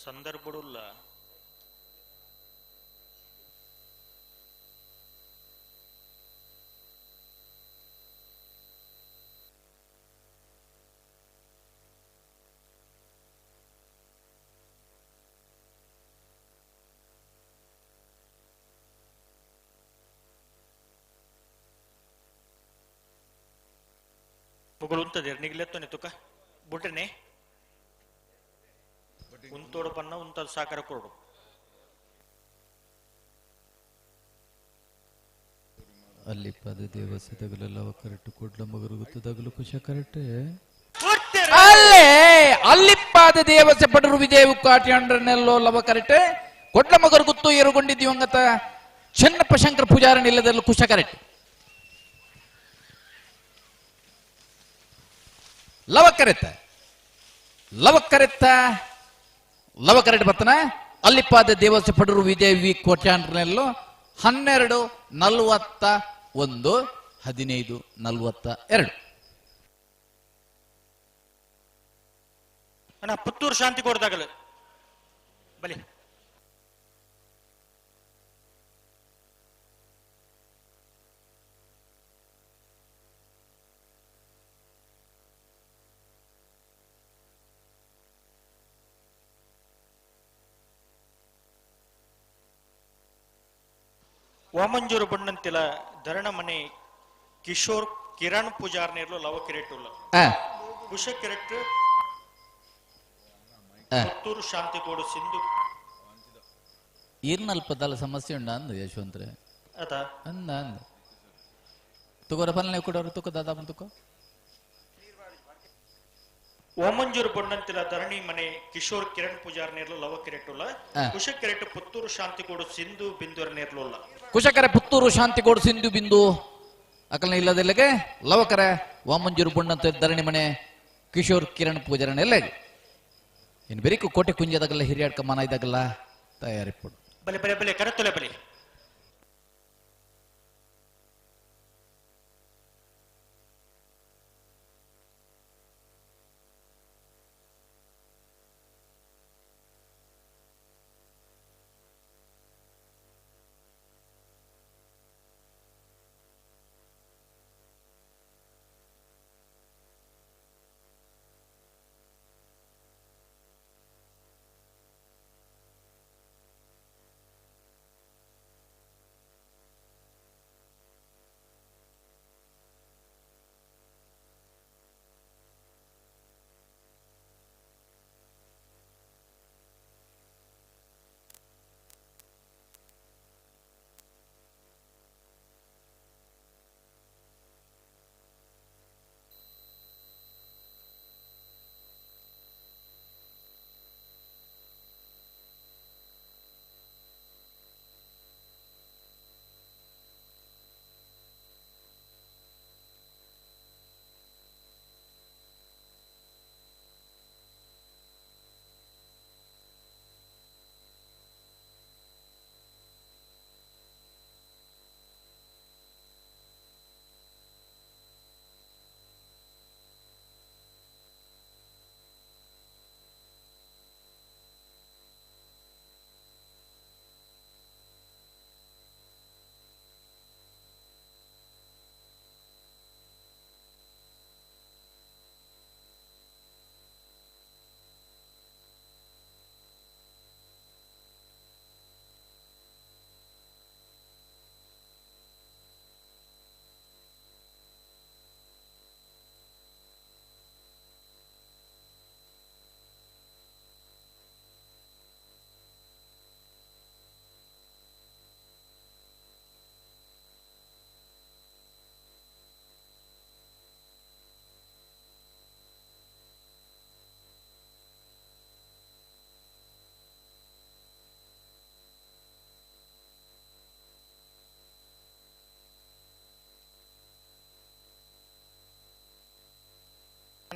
ಸಂದರ್ಭಡುಲ್ಲ పొగలుంటది నిగిలెత్తోనే తుక బుట్టనే ఉంతోడు పన్న ఉంత సాకర కొడు ಅಲ್ಲಿ ಪದ ದೇವಸ ತಗಲೆಲ್ಲ ಕರೆಕ್ಟ್ ಕೊಡ್ಲ ಮಗರುಗುತ್ತ ತಗಲು ಖುಷ ಕರೆಕ್ಟ್ ಅಲ್ಲೇ ಅಲ್ಲಿಪ್ಪಾದ ದೇವಸ ಪಡರು ವಿದೇವು ಕಾಟ್ಯಾಂಡ್ರನೆಲ್ಲೋ ಲವ ಕರೆಕ್ಟ್ ಕೊಡ್ಲ ಮಗರುಗುತ್ತು ಏರುಗೊಂಡಿದ್ದೀವಂಗತ ಚೆನ್ನಪ್ಪ ಶಂಕರ ಪೂಜಾರನ ಇಲ್ಲದಲ್ಲೂ ಖುಷ ಕರೆಕ್ಟ್ ಲವ ಕರೆಕ್ಟ್ ಬರ್ತನ ಅಲ್ಲಿಪ್ಪಾದ ದೇವಸ ಪಡರು ವಿದೇವಿ ಕೋಟ್ಯಾಂಡ್ರನೆಲ್ಲೋ 12:41 ಅಣ್ಣ ಪುತ್ತೂರು ಶಾಂತಿ ಕೊಡ್ದಾಗಲ್ಲ ಬಲಿ ವಾಮಂಜೂರು ಬಣ್ಣಂತಿಲ ಧರಣ ಮನೆ ಕಿಶೋರ್ ಕಿರಣ್ ಪೂಜಾರ್ ನೇರ್ಲು ಲವ ಕಿರೆಟ್ ಉಲ್ಲ ಕುಶ ಕಿರೆಟ್ ಪುತ್ತೂರು ಶಾಂತಿ ಕೋಡು ಸಿಂಧು ಇರ್ನಲ್ಪದಲ್ಲ ಸಮಸ್ಯೆ ಉಂಡ ಅಂದ ಯಶವಂತ್ರೆ ಅದ ಅಂದ ತುಗೋರ ಫಲನೆ ಕೊಡೋರು ತುಕ ದಾದಾ ತುಕೋ ಓಮಂಜೂರು ಬಣ್ಣಂತಿಲ ಧರಣಿ ಮನೆ ಕಿಶೋರ್ ಕಿರಣ್ ಪೂಜಾರ್ ನೇರ್ಲು ಲವ ಕಿರೆಟ್ ಉಲ್ಲ ಕುಶ ಕಿರೆಟ್ ಪುತ್ತೂರು ಶಾಂತಿ ಕೋಡು ಸಿಂಧು ಬಿಂದುವರ ನೇರ್ಲು ಉಲ್ಲ ಕುಶಕರ ಪುತ್ತೂರು ಶಾಂತಿ ಕೋಡು ಸಿಂಧು ಬಿಂದು ಅಕಲ್ನ ಇಲ್ಲದೆಲ್ಲಗೆ ಲವಕರ ವಾಮಂಜೂರು ಬಣ್ಣಂತ ಧರಣಿ ಮನೆ ಕಿಶೋರ್ ಕಿರಣ್ ಪೂಜಾರನ ಎಲ್ಲ ಇನ್ನು ಬೆರಿಕು ಕೋಟೆ ಕುಂಜದಾಗಲ್ಲ ಹಿರಿಯಾಡ್ಕ ಮನ ಇದಾಗಲ್ಲ ತಯಾರಿಪಡು ಬಲೆ ಬಲೆ ಬಲೆ ಕರೆತೊಲೆ ಬಲೆ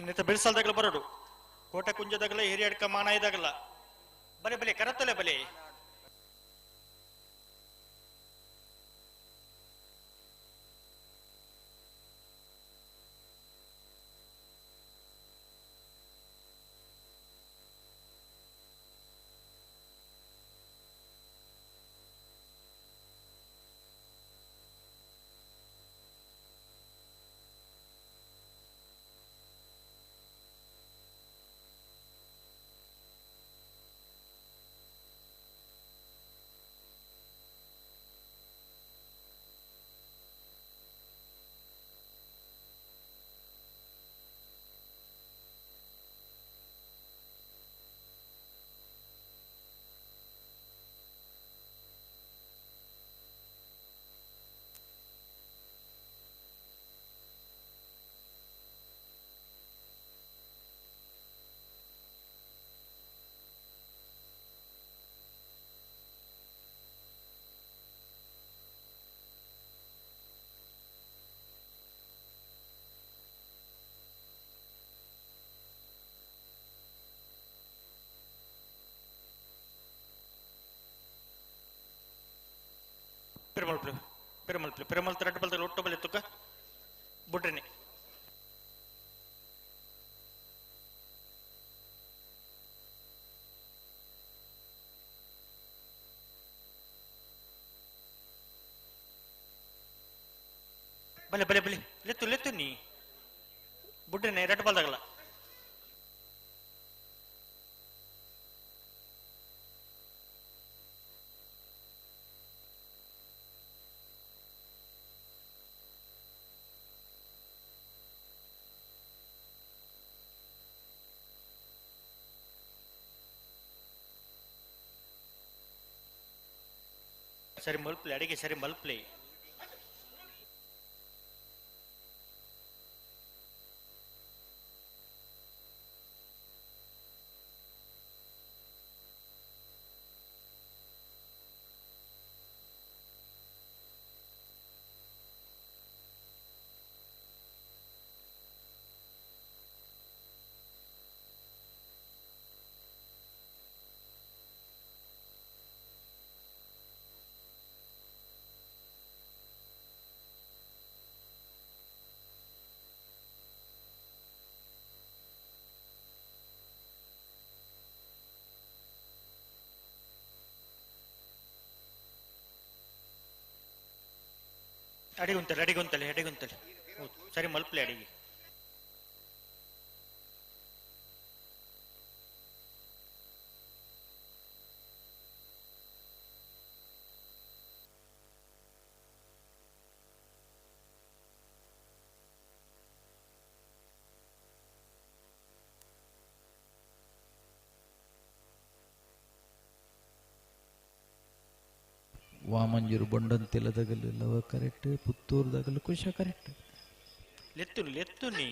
ಇನ್ನಿತ ಬಿರ್ಸಲ್ದಾಗಲ ಬರೋಡು ಕೋಟೆ ಕುಂಜದಾಗಲ ಹಿರಿಯಡ್ಕ ಮಾನ ಇದಾಗಲ್ಲ ಬಲೆ ಬಲೆ ಕರತ್ತಲೆ ಬಲೆ ಪೆರಮಲ್ ರಟ್ಟು ಬಲ್ತ ಒಟ್ಟು ಬಲೆ ತುಕ್ಕ ಬುಟ್ರಿನಿ ಬಲೆ ಬಲೆ ಬಲೆ ಲೆತ್ತು ಲೆತ್ತು ನೀ ಬುಟ್ರಿನಿ ರಟ್ಟು ಬಲ್ದಾಗಲ್ಲ ಸರಿ ಮಲ್ಪ್ಲೆ ಅಡಿಗೆ ಸರಿ ಮಲ್ಪ್ಲೆ ಅಡಿಗುಂತಲೆ ಸರಿ ಮಲ್ಪ್ಲೆ ಅಡಿಗೆ ವಾಮಂಜೂರು ಬೊಂಡಂತೆಲದಗಲು ಲವ ಕರೆಕ್ಟ್ ಪುತ್ತೂರ್ದಾಗಲು ಕುಶ ಕರೆಕ್ಟ್ ಲೆತ್ತು ನೀ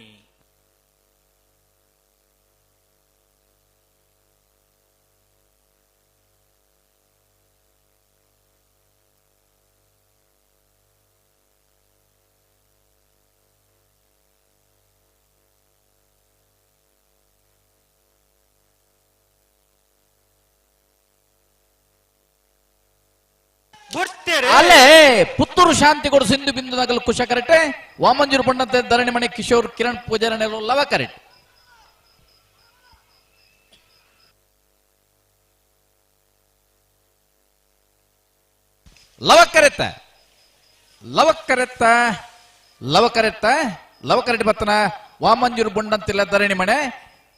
ಅಲ್ಲೇ ಪುತ್ತೂರು ಶಾಂತಿಗೋಡು ಸಿಂಧು ಬಿಂದು ನಗಲು ಕುಶ ಕರೆಕ್ಟ್ ವಾಮಂಜೂರು ಬಣ್ಣದ ಧರಣಿ ಮನೆ ಕಿಶೋರ್ ಕಿರಣ್ ಪೂಜಾರ ಲವ ಕರೆಕ್ಟ್ ಲವ ಕರೆಕ್ಟ್ ಬತ್ತನ ವಾಮಂಜೂರು ಬಣ್ಣಂತಿಲ್ಲ ಧರಣಿ ಮನೆ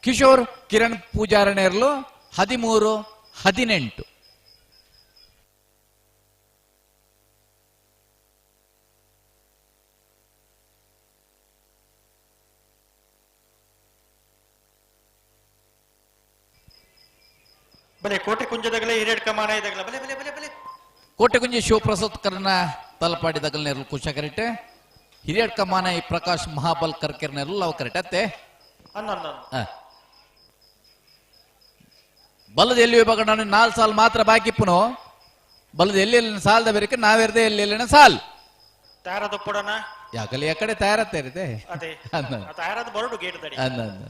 ಕಿಶೋರ್ ಕಿರಣ್ ಪೂಜಾರನೇರ್ಲು 13-18 ಬಲೆ ಕೋಟೆ ಕುಂಜದಾಗಲೇ ಹಿರಿಯಡ್ಕ ಮಾನ ಇದಾಗಲ್ಲ ಬಲೆ ಬಲೆ ಬಲೆ ಬಲೆ ಕೋಟೆ ಕುಂಜಿ ಶಿವಪ್ರಸಾದ್ ಕರ್ನ ತಲಪಾಡಿದಾಗಲ್ ನೆರಳು ಕುಶ ಕರೆಕ್ಟ್ ಹಿರಿಯಡ್ಕ ಮಾನ ಈ ಪ್ರಕಾಶ್ ಮಹಾಬಲ್ ಕರ್ಕೆರ್ ನೆರಳು ಲವ ಕರೆಕ್ಟ್ ಅತ್ತೆ ಬಲ್ಲದ ಎಲ್ಲಿ ವಿಭಾಗ ನಾನು 4 ಸಾಲ್ ಮಾತ್ರ ಬಾಕಿ ಪುನೋ ಬಲ್ಲದ ಎಲ್ಲಿ ಸಾಲದ ಬೇರೆ ನಾವೆರ್ದೆ ಎಲ್ಲಿ ಸಾಲ್ ತಾರದಪ್ಪಡನ ಯಾಕಲ್ಲಿ ಆ ಕಡೆ ತಯಾರತ್ತ ಇರುತ್ತೆ ಅದೇ ಅನ್ನ ತಯಾರಾದ ಬರೋಡು ಗೇಟ್ ದಡಿ ಅನ್ನ ಅನ್ನ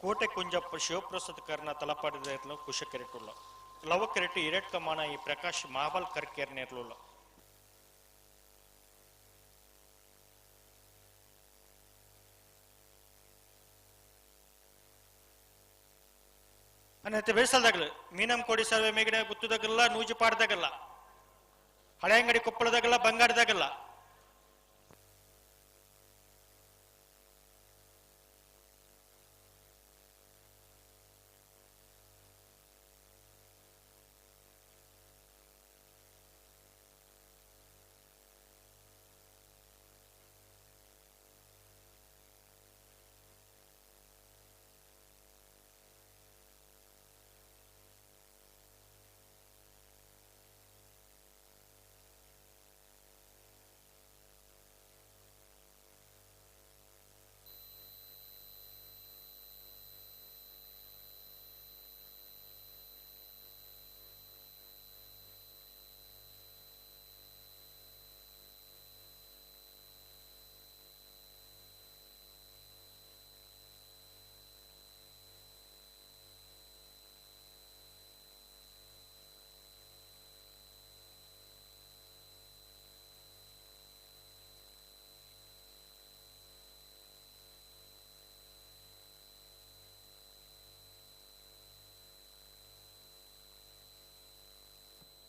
ಕೋಟೆ ಕುಂಜಪ್ಪ ಶಿವಪ್ರಸಾದ್ ಕರ್ನ ತಲಪಾಡಿದ ಕುಶ ಕೆರೆಟುಲ್ಲ ಲವ ಕೆರೆಟು ಇರೆಟ್ ಕಮಾನ ಈ ಪ್ರಕಾಶ್ ಮಹಾಬಲ್ ಕರ್ಕೇರ್ ನೇರ್ಲುಲ್ಲ ಅನ್ನತ್ತೆ ಬೇಸಲ್ದಾಗಲ್ಲ ಮೀನಂ ಕೋಡಿ ಸರ್ವೆ ಮೇಗಡೆ ಗುತ್ತದಾಗಲ್ಲ ನೂಜು ಪಾಡ್ದಾಗಲ್ಲ ಹಳೆ ಅಂಗಡಿ ಕೊಪ್ಪಳದಾಗಲ್ಲ ಬಂಗಾರದಾಗಲ್ಲ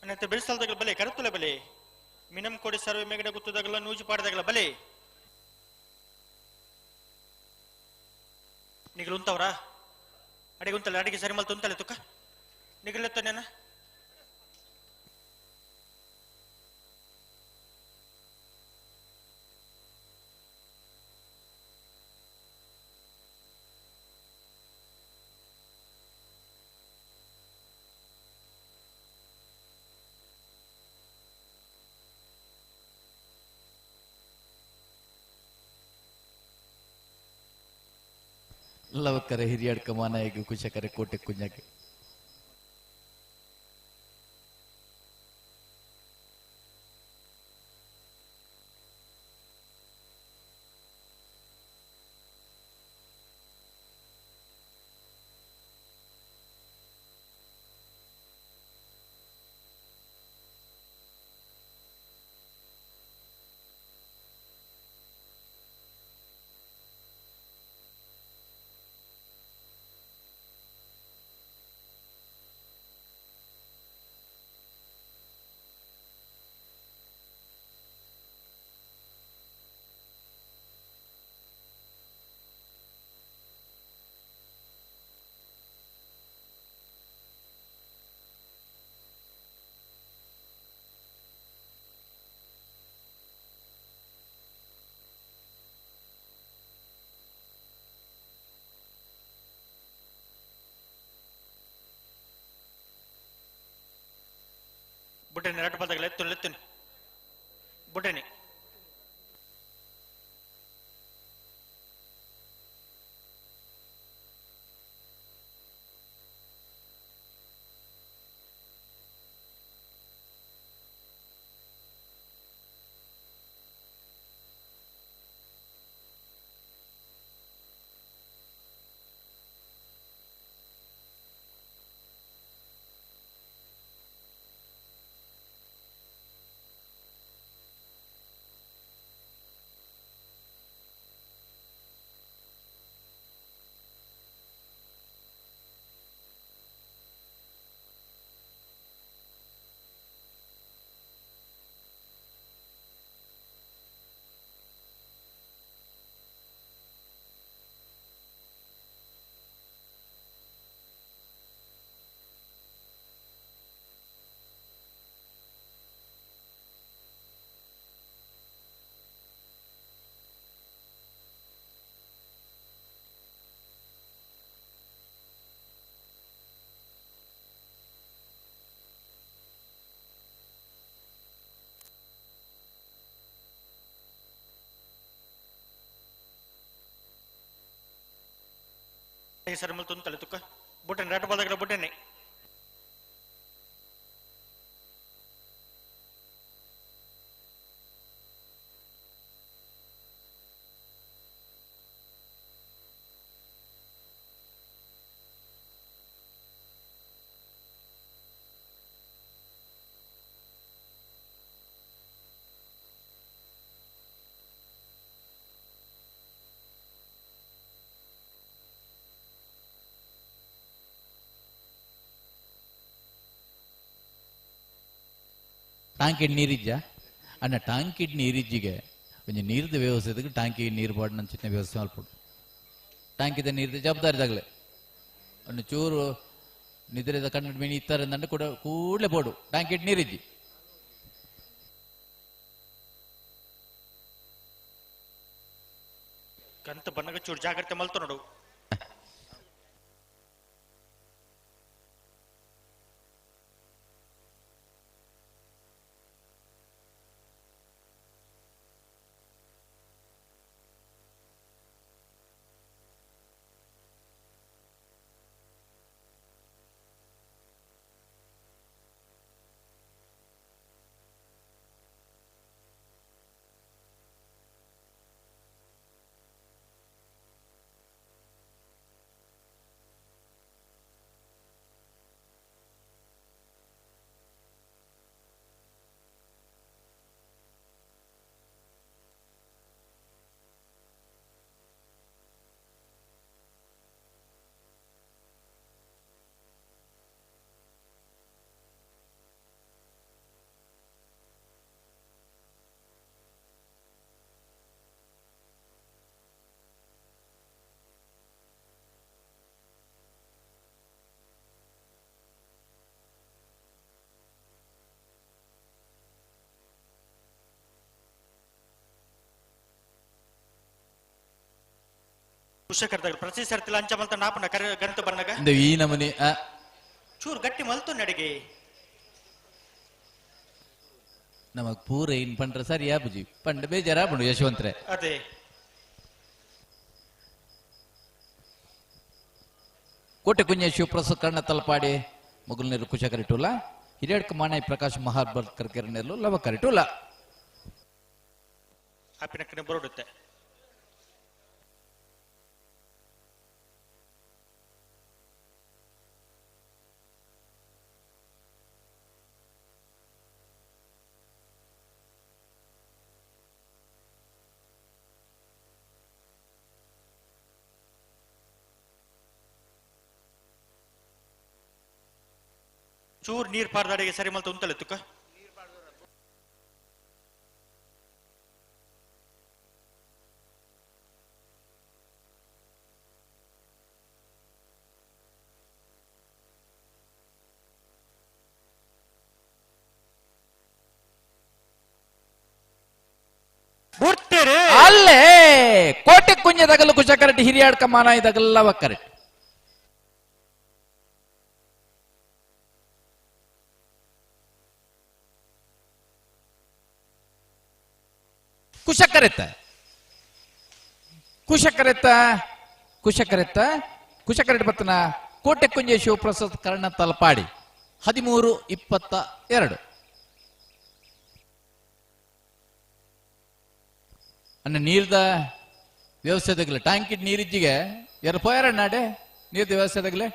ಅನ್ನತ್ತೆ ಬೆಳೆಸಲ್ದಾಗಲ್ಲ ಬಲೆ ಕರುತ್ತಲೆ ಬಲೆ ಮಿನಂ ಕೋಡಿ ಸರ್ವೆ ಮೇಗಡೆ ಗುತ್ತದಾಗಲ್ಲ ನೂಜು ಪಾಡ್ದಾಗಲ್ಲ ಬಲೆ ನಿಗಲು ಉಂತವ್ರಾ ಅಡಿಗೆ ಉಂತಲ್ಲ ಅಡಿಗೆ ಸರಿ ಮಲ್ತು ಉಂತಲೆ ತುಕ್ಕ ನಿಗಲುತ್ತಾನೇನ ಲವಕರ ಹಿರಿಯಡ್ ಕಮಾನ ಈಗ ಕುಶಕರ ಕೋಟೆ ಕುಂಜಕ್ಕೆ ಬುಟ್ಟೆನೆ ಎರಡು ಪದಗಳು ಎತ್ತುನಿ ಬುಟ್ಟೆನೆ ಸರಿ ಮಲ್ ತುಂತಲೆ ತುಕ್ಕ ಬುಟ್ಟನೆ ರೆಡ್ ಬಾಲ್ದಾಗ ಬುಟ್ಟನೆ ಟಾಂಕಿ ನೀರಿಜ್ಜ ಅಣ್ಣ ಟಾಂಕಿ ನೀರಿಜ್ಜಿಗೆ ಕೊಂಚ ನೀರ್ದ ವ್ಯವಸ್ಥೆಗೆ ಟಾಂಕಿ ನೀರು ಪಾಡು ನನ್ನ ಚಿನ್ನ ವ್ಯವಸ್ಥೆ ಮಾಡ್ಕೊಡು ಟಾಂಕಿದ ನೀರ್ದ ಜವಾಬ್ದಾರಿದಾಗಲೇ ಒಂದು ಚೂರು ನಿದ್ರೆದ ಕಣ್ಣು ಮೀನು ಇತ್ತಾರಂದಂಡು ಕೂಡ ಕೂಡಲೇ ಬೋಡು ಟಾಂಕಿ ನೀರಿಜ್ಜಿ ಕಂತ ಬಣ್ಣಗ ಚೂರು ಜಾಗ್ರತೆ ಮಲ್ತು ನೋಡು ಕುಶಕರ್ದಾಗ ಪ್ರತಿ ಸರ್ತಿ ಲಂಚ ಮಲ್ತ ನಾಪನ ಕರೆ ಗಂತು ಬಣ್ಣಗ ಈ ನಮನಿ ಚೂರು ಗಟ್ಟಿ ಮಲ್ತು ನಡಿಗೆ ನಮಗ್ ಪೂರ ಇನ್ ಪಂಡ್ರ ಸರಿಯಾ ಬುಜಿ ಪಂಡ ಬೇಜಾರ ಬಂಡು ಯಶವಂತ್ರೆ ಅದೇ ಕೋಟೆ ಕುಂಜ ಶಿವಪ್ರಸಾದ್ ಕರ್ಣ ತಲಪಾಡಿ ಮೊಗಲ್ನೀರು ಕುಶಕರಿಟುಲ ಹಿರಿಯಡ್ಕ ಮಾನಾಯ್ ಪ್ರಕಾಶ್ ಮಹಾರ್ಬರ್ಕರ್ ಕೆರನೆರ್ಲು ಲವ ಕರಿಟುಲ ಆಪಿನ ಕಡೆ ಬರೋಡುತ್ತೆ ಚೂರ್ ನೀರ್ ಪಾರ್ದಾಡಿಗೆ ಸರಿ ಮಲ್ತ ಉಂತಲೆ ತುಕ್ಕ ಅಲ್ಲೇ ಕೋಟೆ ಕುಂಜದಗಲು ಕುಶ ಕರೆಕ್ಟ್ ಹಿರಿಯಾಡ್ಕ ಮಾನಾಯ್ದಗಲ್ಲವ ಕರೆಕ್ಟ್ ಕುಶಕರೆತ್ತ ಕುಶಕರೆತ್ತ ಕುಶಕರೆತ್ತ ಕುಶಕರೆಟ್ ಬತ್ತನ ಕೋಟೆ ಕುಂಜೆ ಶಿವಪ್ರಸಾದ್ ಕರ್ಣ ತಲಪಾಡಿ 13:22 ಅನ್ನ ನೀರ್ದ ವ್ಯವಸ್ಥೆದಾಗಲೇ ಟ್ಯಾಂಕಿ ನೀರಿಜ್ಜಿಗೆ ಯಾರು ಪೋಯಾರ ನಾಡೆ ನೀರ್ದ ವ್ಯವಸ್ಥೆದಾಗಲೇ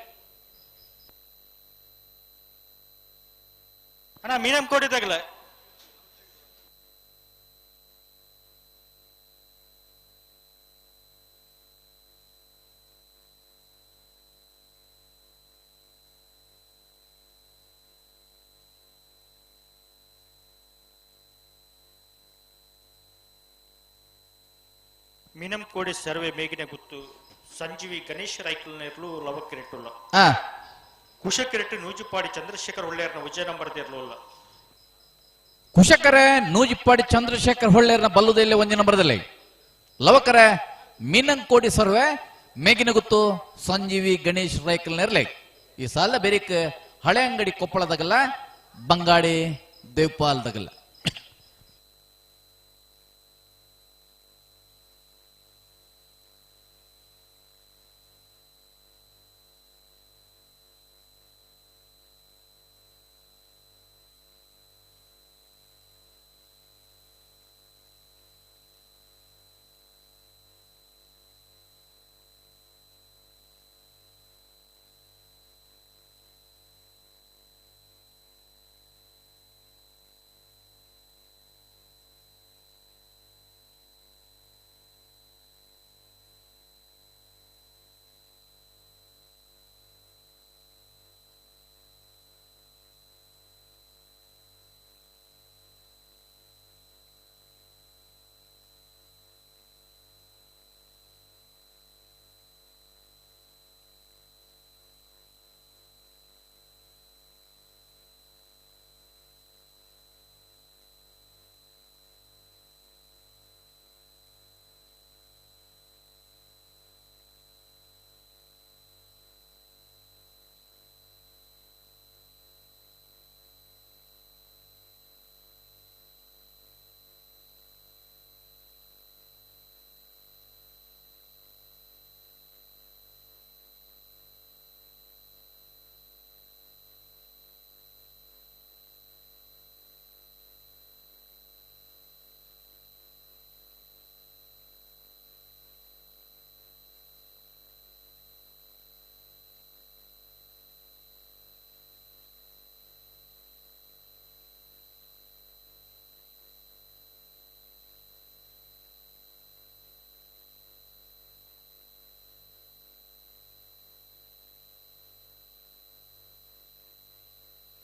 ಅಣ್ಣ ಮೀನಂ ಕೋಡಿದಾಗಲ ಮೀನಂ ಕೋಡಿ ಸರ್ವೆ ಮೇಗಿನ ಗುತ್ತು ಸಂಜೀವಿ ಗಣೇಶ್ ರೈಕಲ್ ನೇರ್ಲು ಲವಕ್ಕಿರೆಟ್ಟುಲ್ಲ ಕುಶಕಿರೆಟ್ಟು ನೂಜಿಪಾಡಿ ಚಂದ್ರಶೇಖರ್ ಒಳ್ಳೆಯರ್ನ ವಿಜಯ ನಂಬರ್ದಿರ್ಲಿಲ್ಲ ಕುಶಕರೆ ನೂಜಿಪ್ಪಾಡಿ ಚಂದ್ರಶೇಖರ್ ಹೊಳ್ಳೆರ್ನ ಬಲ್ಲುದಲ್ಲಿ ಒಂದೇ ನಂಬರ್ದಲ್ಲಿ ಲವಕರ ಮೀನಂ ಕೋಡಿ ಸರ್ವೆ ಮೇಗಿನ ಗುತ್ತು ಸಂಜೀವಿ ಗಣೇಶ್ ರೈಕಲ್ ನೇರ್ಲೆ ಈ ಸಾಲ ಬೇರಿಕ್ ಹಳೆ ಅಂಗಡಿ ಕೊಪ್ಪಳದಾಗಲ್ಲ ಬಂಗಾಡಿ ದೇವಪಾಲ್ದಾಗಲ್ಲ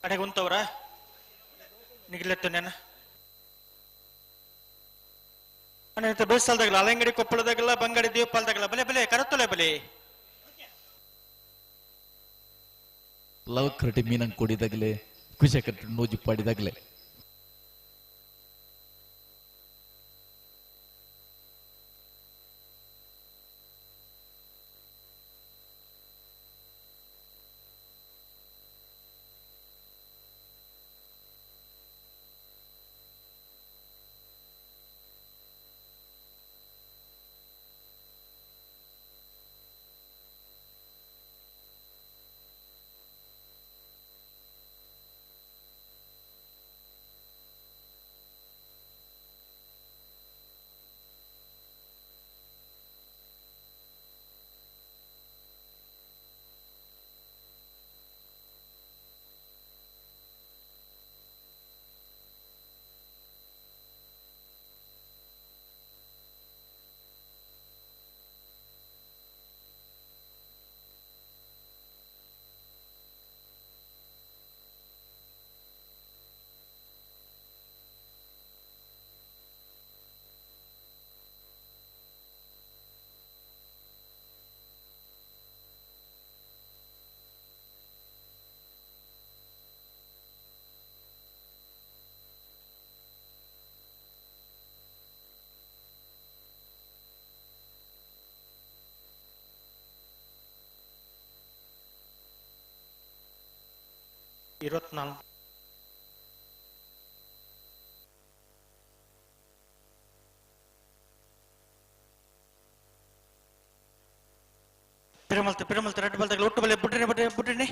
ಅಡೆ ಕುಂತವ್ರ ನಿಗಿಲೆತ್ತು ನೆನ ಅನೇತ ಬೇಸಲ್ದಾಗಲ್ಲ ಅಲಂಗಡಿ ಕೊಪ್ಪಳದಾಗಲ್ಲ ಬಂಗಾಡಿ ದೀಪಾಲ್ದಾಗಲ್ಲ ಬಲೆ ಬಲೆ ಕರತ್ತೊಲೆ ಬಲೆ ಲವ್ ಕರಟಿ ಮೀನಂಗ್ ಕೊಡಿದಾಗಲೇ ಖುಷಿ ಕಟ್ಟಿ ನೋಜಿ ಪಾಡಿದಾಗಲೇ ಪಿರಮಲ್ತ ರೆಡ್ ಬಲ್ದಾಗ ಒಟ್ಟು ಬಲೆ ಬುಟ್ರಿನಿ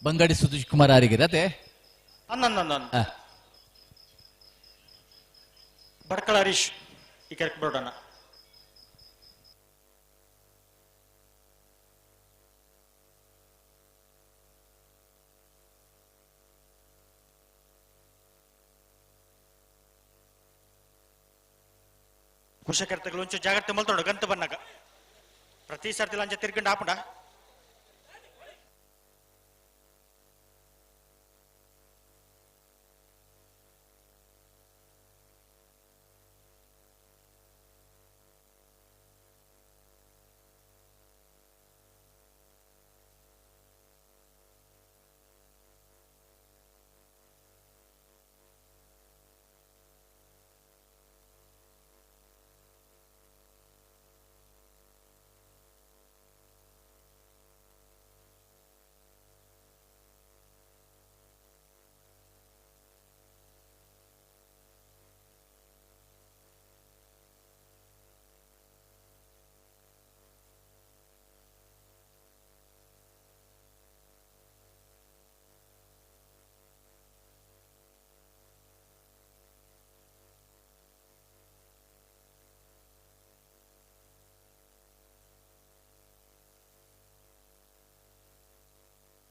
ಬಂಗಾಡಿ ಸುಧೀಶ್ ಕುಮಾರ್ ಆರಿಗಿರ ಅದೇ ಅನ್ನ ಬಡ್ಕಳ ಹರೀಶ್ ಈ ಕೆರೆಕ್ ಬಿಡೋಣ ಕೃಷಕರ್ತಗಳು ಒಂಚೂರು ಜಾಗ್ರತೆ ಮಲ್ತೋಣ ಗಂತ ಬನ್ನಾಗ ಪ್ರತಿ ಸರ್ತಿ ಲಂಚ ತಿರ್ಕೊಂಡು ಆಪುಂಡ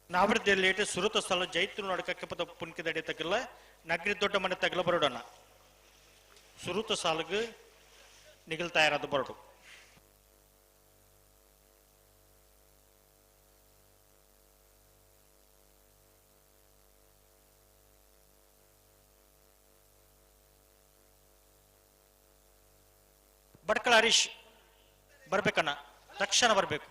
ನಾವೃದ್ಧಿಯಲ್ಲಿ ಸುರತ ಸ್ಥಳ ಜೈತ್ರು ನಡಕಕ್ಕೆ ಪದ ಪುಣ್ಕಿದಡಿ ತಗಲ ನಗರಿ ದೊಡ್ಡ ಮನೆ ತಗಲ ಬರೋಡಣ ಸುರುತ ಸಾಲುಗೆ ನಿಗಲ್ತಾ ಇರೋದು ಬರೋಡು ಬಡ್ಕಳ ಹರೀಶ್ ಬರ್ಬೇಕಣ್ಣ ತಕ್ಷಣ ಬರ್ಬೇಕು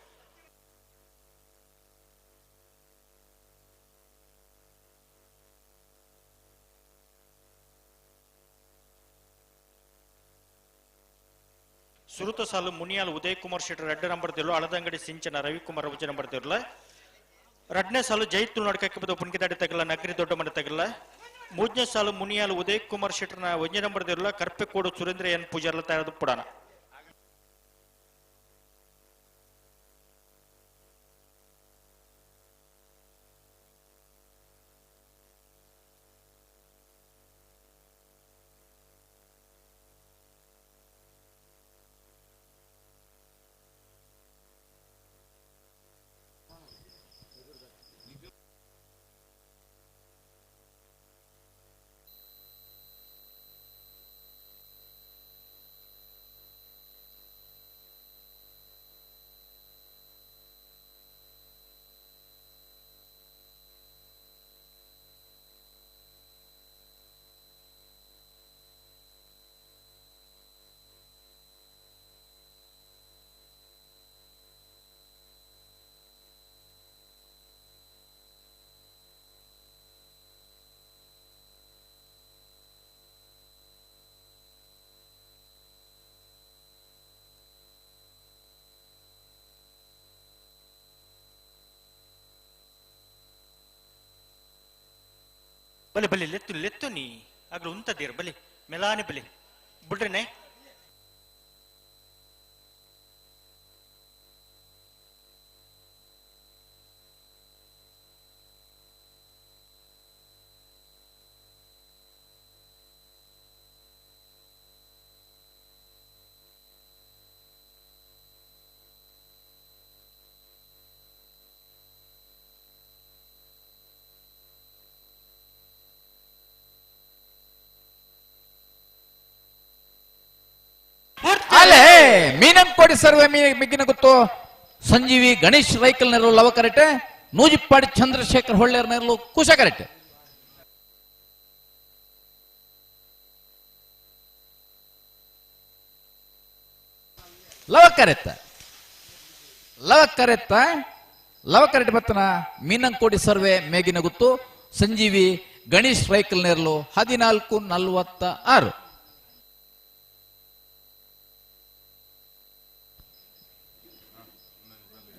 ಸುರುತ ಸಾಲು ಮುನಿಯಾಲ್ ಉದಯ್ ಕುಮಾರ್ ಶೆಟ್ಟರ್ 2 ನಂಬರ್ ದೇರ್ಲು ಅಳದಂಗಡಿ ಸಿಂಚನ ರವಿಕುಮಾರ್ ಅವಜ ನಂಬರ್ ದೇರ್ಲ 2ನೇ ಸಾಲು ಜೈತು ನಡಕಕ್ಕೆ ಬದ ಪುಣ್ಕಿದಾಡಿ ತಗಲ ನಗರಿ ದೊಡ್ಡ ಮನೆ ತಗಲ 3ನೇ ಸಾಲು ಮುನಿಯಾಲ್ ಉದಯ್ ಕುಮಾರ್ ಶೆಟ್ಟರ್ನ 1 ನಂಬರ್ ದೇರ್ಲ ಕರ್ಪೆಕೋಡು ಸುರೇಂದ್ರ ಎನ್ ಪೂಜಾರ್ಲ ತಯಾರದು ಪುಡಾನ ಬಲೆ ಬಲೆ ಲೆತ್ತು ಲೆತ್ತು ನೀ ಆಗ್ಲು ಉಂತದ್ದೀರ ಬಲೆ ಮೆಲಾನೆ ಬಲೆ ಬಿಡ್ರೇನೆ ಅಲ್ಲೇ ಮೀನಂಕೋಡಿ ಸರ್ವೆ ಮಿಗಿನ ಗೊತ್ತು ಸಂಜೀವಿ ಗಣೇಶ್ ರೈಕಲ್ ನೆರಳು ಲವ ಕರೆಕ್ಟ್ ನೂಜಿಪ್ಪಾಡಿ ಚಂದ್ರಶೇಖರ್ ಹೊಳ್ಳೆರ್ ನೆರಳು ಕುಶ ಕರೆಕ್ಟ್ ಲವ ಕರೆಕ್ಟ್ ಬತ್ತನ ಮೀನಂಕೋಡಿ ಸರ್ವೆ ಮೇಗಿನ ಗೊತ್ತು ಸಂಜೀವಿ ಗಣೇಶ್ ರೈಕಲ್ ನೆರಳು 14:46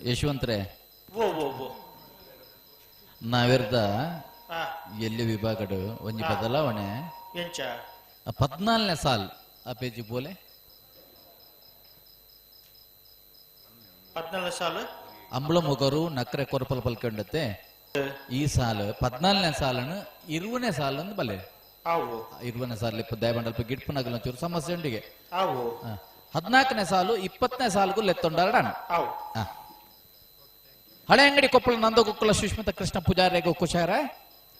ಯಶವಂತ್ರೆ ನಾವಿರ್ದ ಎಲ್ಲಿ ವಿಭಾಗಡು ಒಂಜಿ ಬದಲಾವಣೆ 14ನೇ ಸಾಲ್ ಆ ಪೇಜಿ ಬೋಲೆ 14ನೇ ಸಾಲು ಅಂಬಳ ಮುಗರು ನಕ್ರೆ ಕೊರಪಲ್ ಪಲ್ಕೊಂಡತ್ತೆ ಈ ಸಾಲು 14ನೇ ಸಾಲನ್ನು 20ನೇ ಸಾಲು ಅಂದ್ ಬಲ್ಲೆ 20ನೇ ಸಾಲ ದಯಬಂಡಲ್ಪ ಗಿಡ್ಪುನಾಗಲ್ಲ ಒಂಚೂರು ಸಮಸ್ಯೆ ಉಂಡಿಗೆ 14ನೇ ಸಾಲು 20ನೇ ಸಾಲ್ಗೂ ಲೆತ್ತೊಂಡಾರಣ ಹಳೆ ಅಂಗಡಿ ಕೊಪ್ಪಳ ನಂದ ಕುಕ್ಕಲ ಸುಷ್ಮಿತ ಕೃಷ್ಣ ಪೂಜಾರಿಗೂ ಕುಶಾರ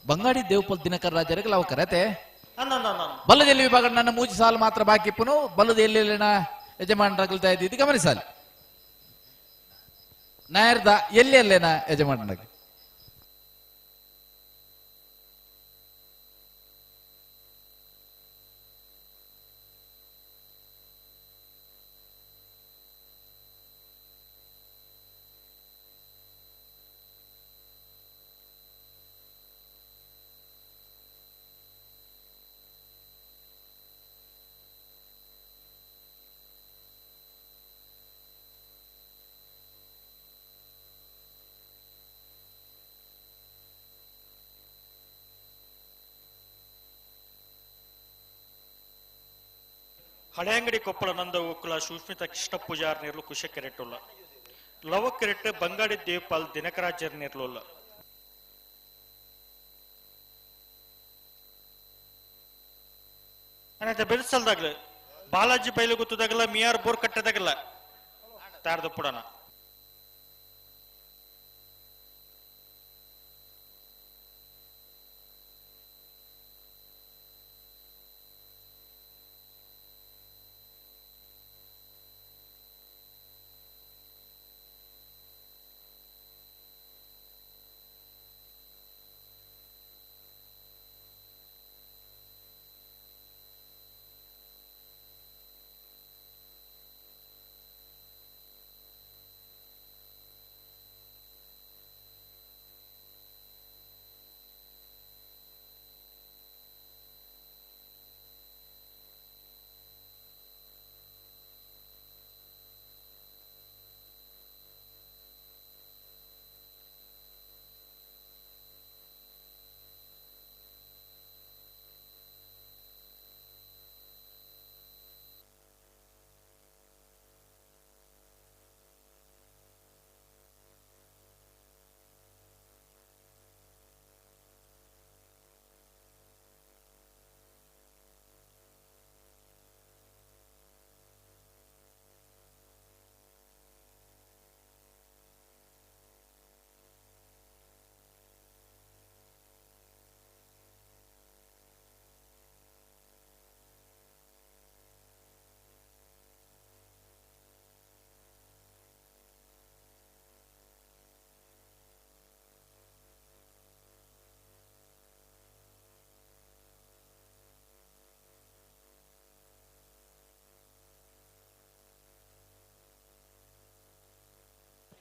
ಬಂಗಾಡಿ ದೇವಪಲ್ ದಿನಕರ್ ರಾಜರಿಗೆ ಅವ ಕರತೆ ಬಲ್ಲದಲ್ಲಿ ವಿಭಾಗ ನನ್ನ ಮೂಜಿ ಸಾಲು ಮಾತ್ರ ಬಾಕಿ ಇಪ್ಪನು ಬಲ್ಲದ ಎಲ್ಲೆಲ್ಲಿನ ಯಜಮಾನರಾಗಲ್ತಾ ಇದ್ದಿದ್ದು ಗಮನಿಸಾಲಿ ನಾಯರ್ದ ಎಲ್ಲೆಲ್ಲೇನ ಯಜಮಾನರಾಗಿ ಹಳೆ ಅಂಗಡಿ ಕೊಪ್ಪಳ ನಂದ ಉಕ್ಕುಲ ಸುಷ್ಮಿತ ಕೃಷ್ಣ ಪೂಜಾರ್ ನಿರ್ಲು ಕುಶ ಕೆರೆಟ್ಟುಲ್ಲ ಲವ ಕೆರೆಟ್ ಬಂಗಾಡಿ ದೇವಪಾಲ್ ದಿನಕರಾಜರ್ ನಿರ್ಲುಲ್ಲ ಅನಂತ ಬೆಳೆಸಲ್ದಾಗ್ಲ ಬಾಲಾಜಿ ಬೈಲು ಗೊತ್ತದಾಗಲ್ಲ ಮಿಯಾರ್ ಬೋರ್ ಕಟ್ಟದಾಗಲ್ಲ ತಾರ್ದು ಪುಡನ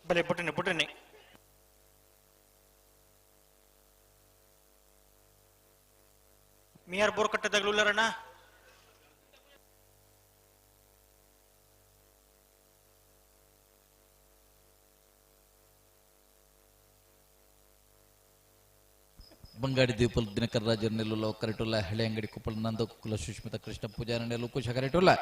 ಬಲೆ ಪುಟ್ಟನೆ ಮಿಯಾರ್ ಬೋರ್ ಕಟ್ಟದಾಗ್ಲುಲ್ಲರಣ್ಣ ಬಂಗಾಡಿ ದ್ವೀಪಲ್ ದಿನಕರ ರಾಜರ ನೆಲ್ಲುಲ್ಲ ಕರೆಟುಲ್ಲ ಹಳೆ ಅಂಗಡಿ ಕುಪ್ಪಳ ನಂದ ಕುಲ ಸುಷ್ಮಿತ ಕೃಷ್ಣ ಪೂಜಾರ ನೆಲ್ಲು ಕುಶ ಕರೆಟುಲ್ಲ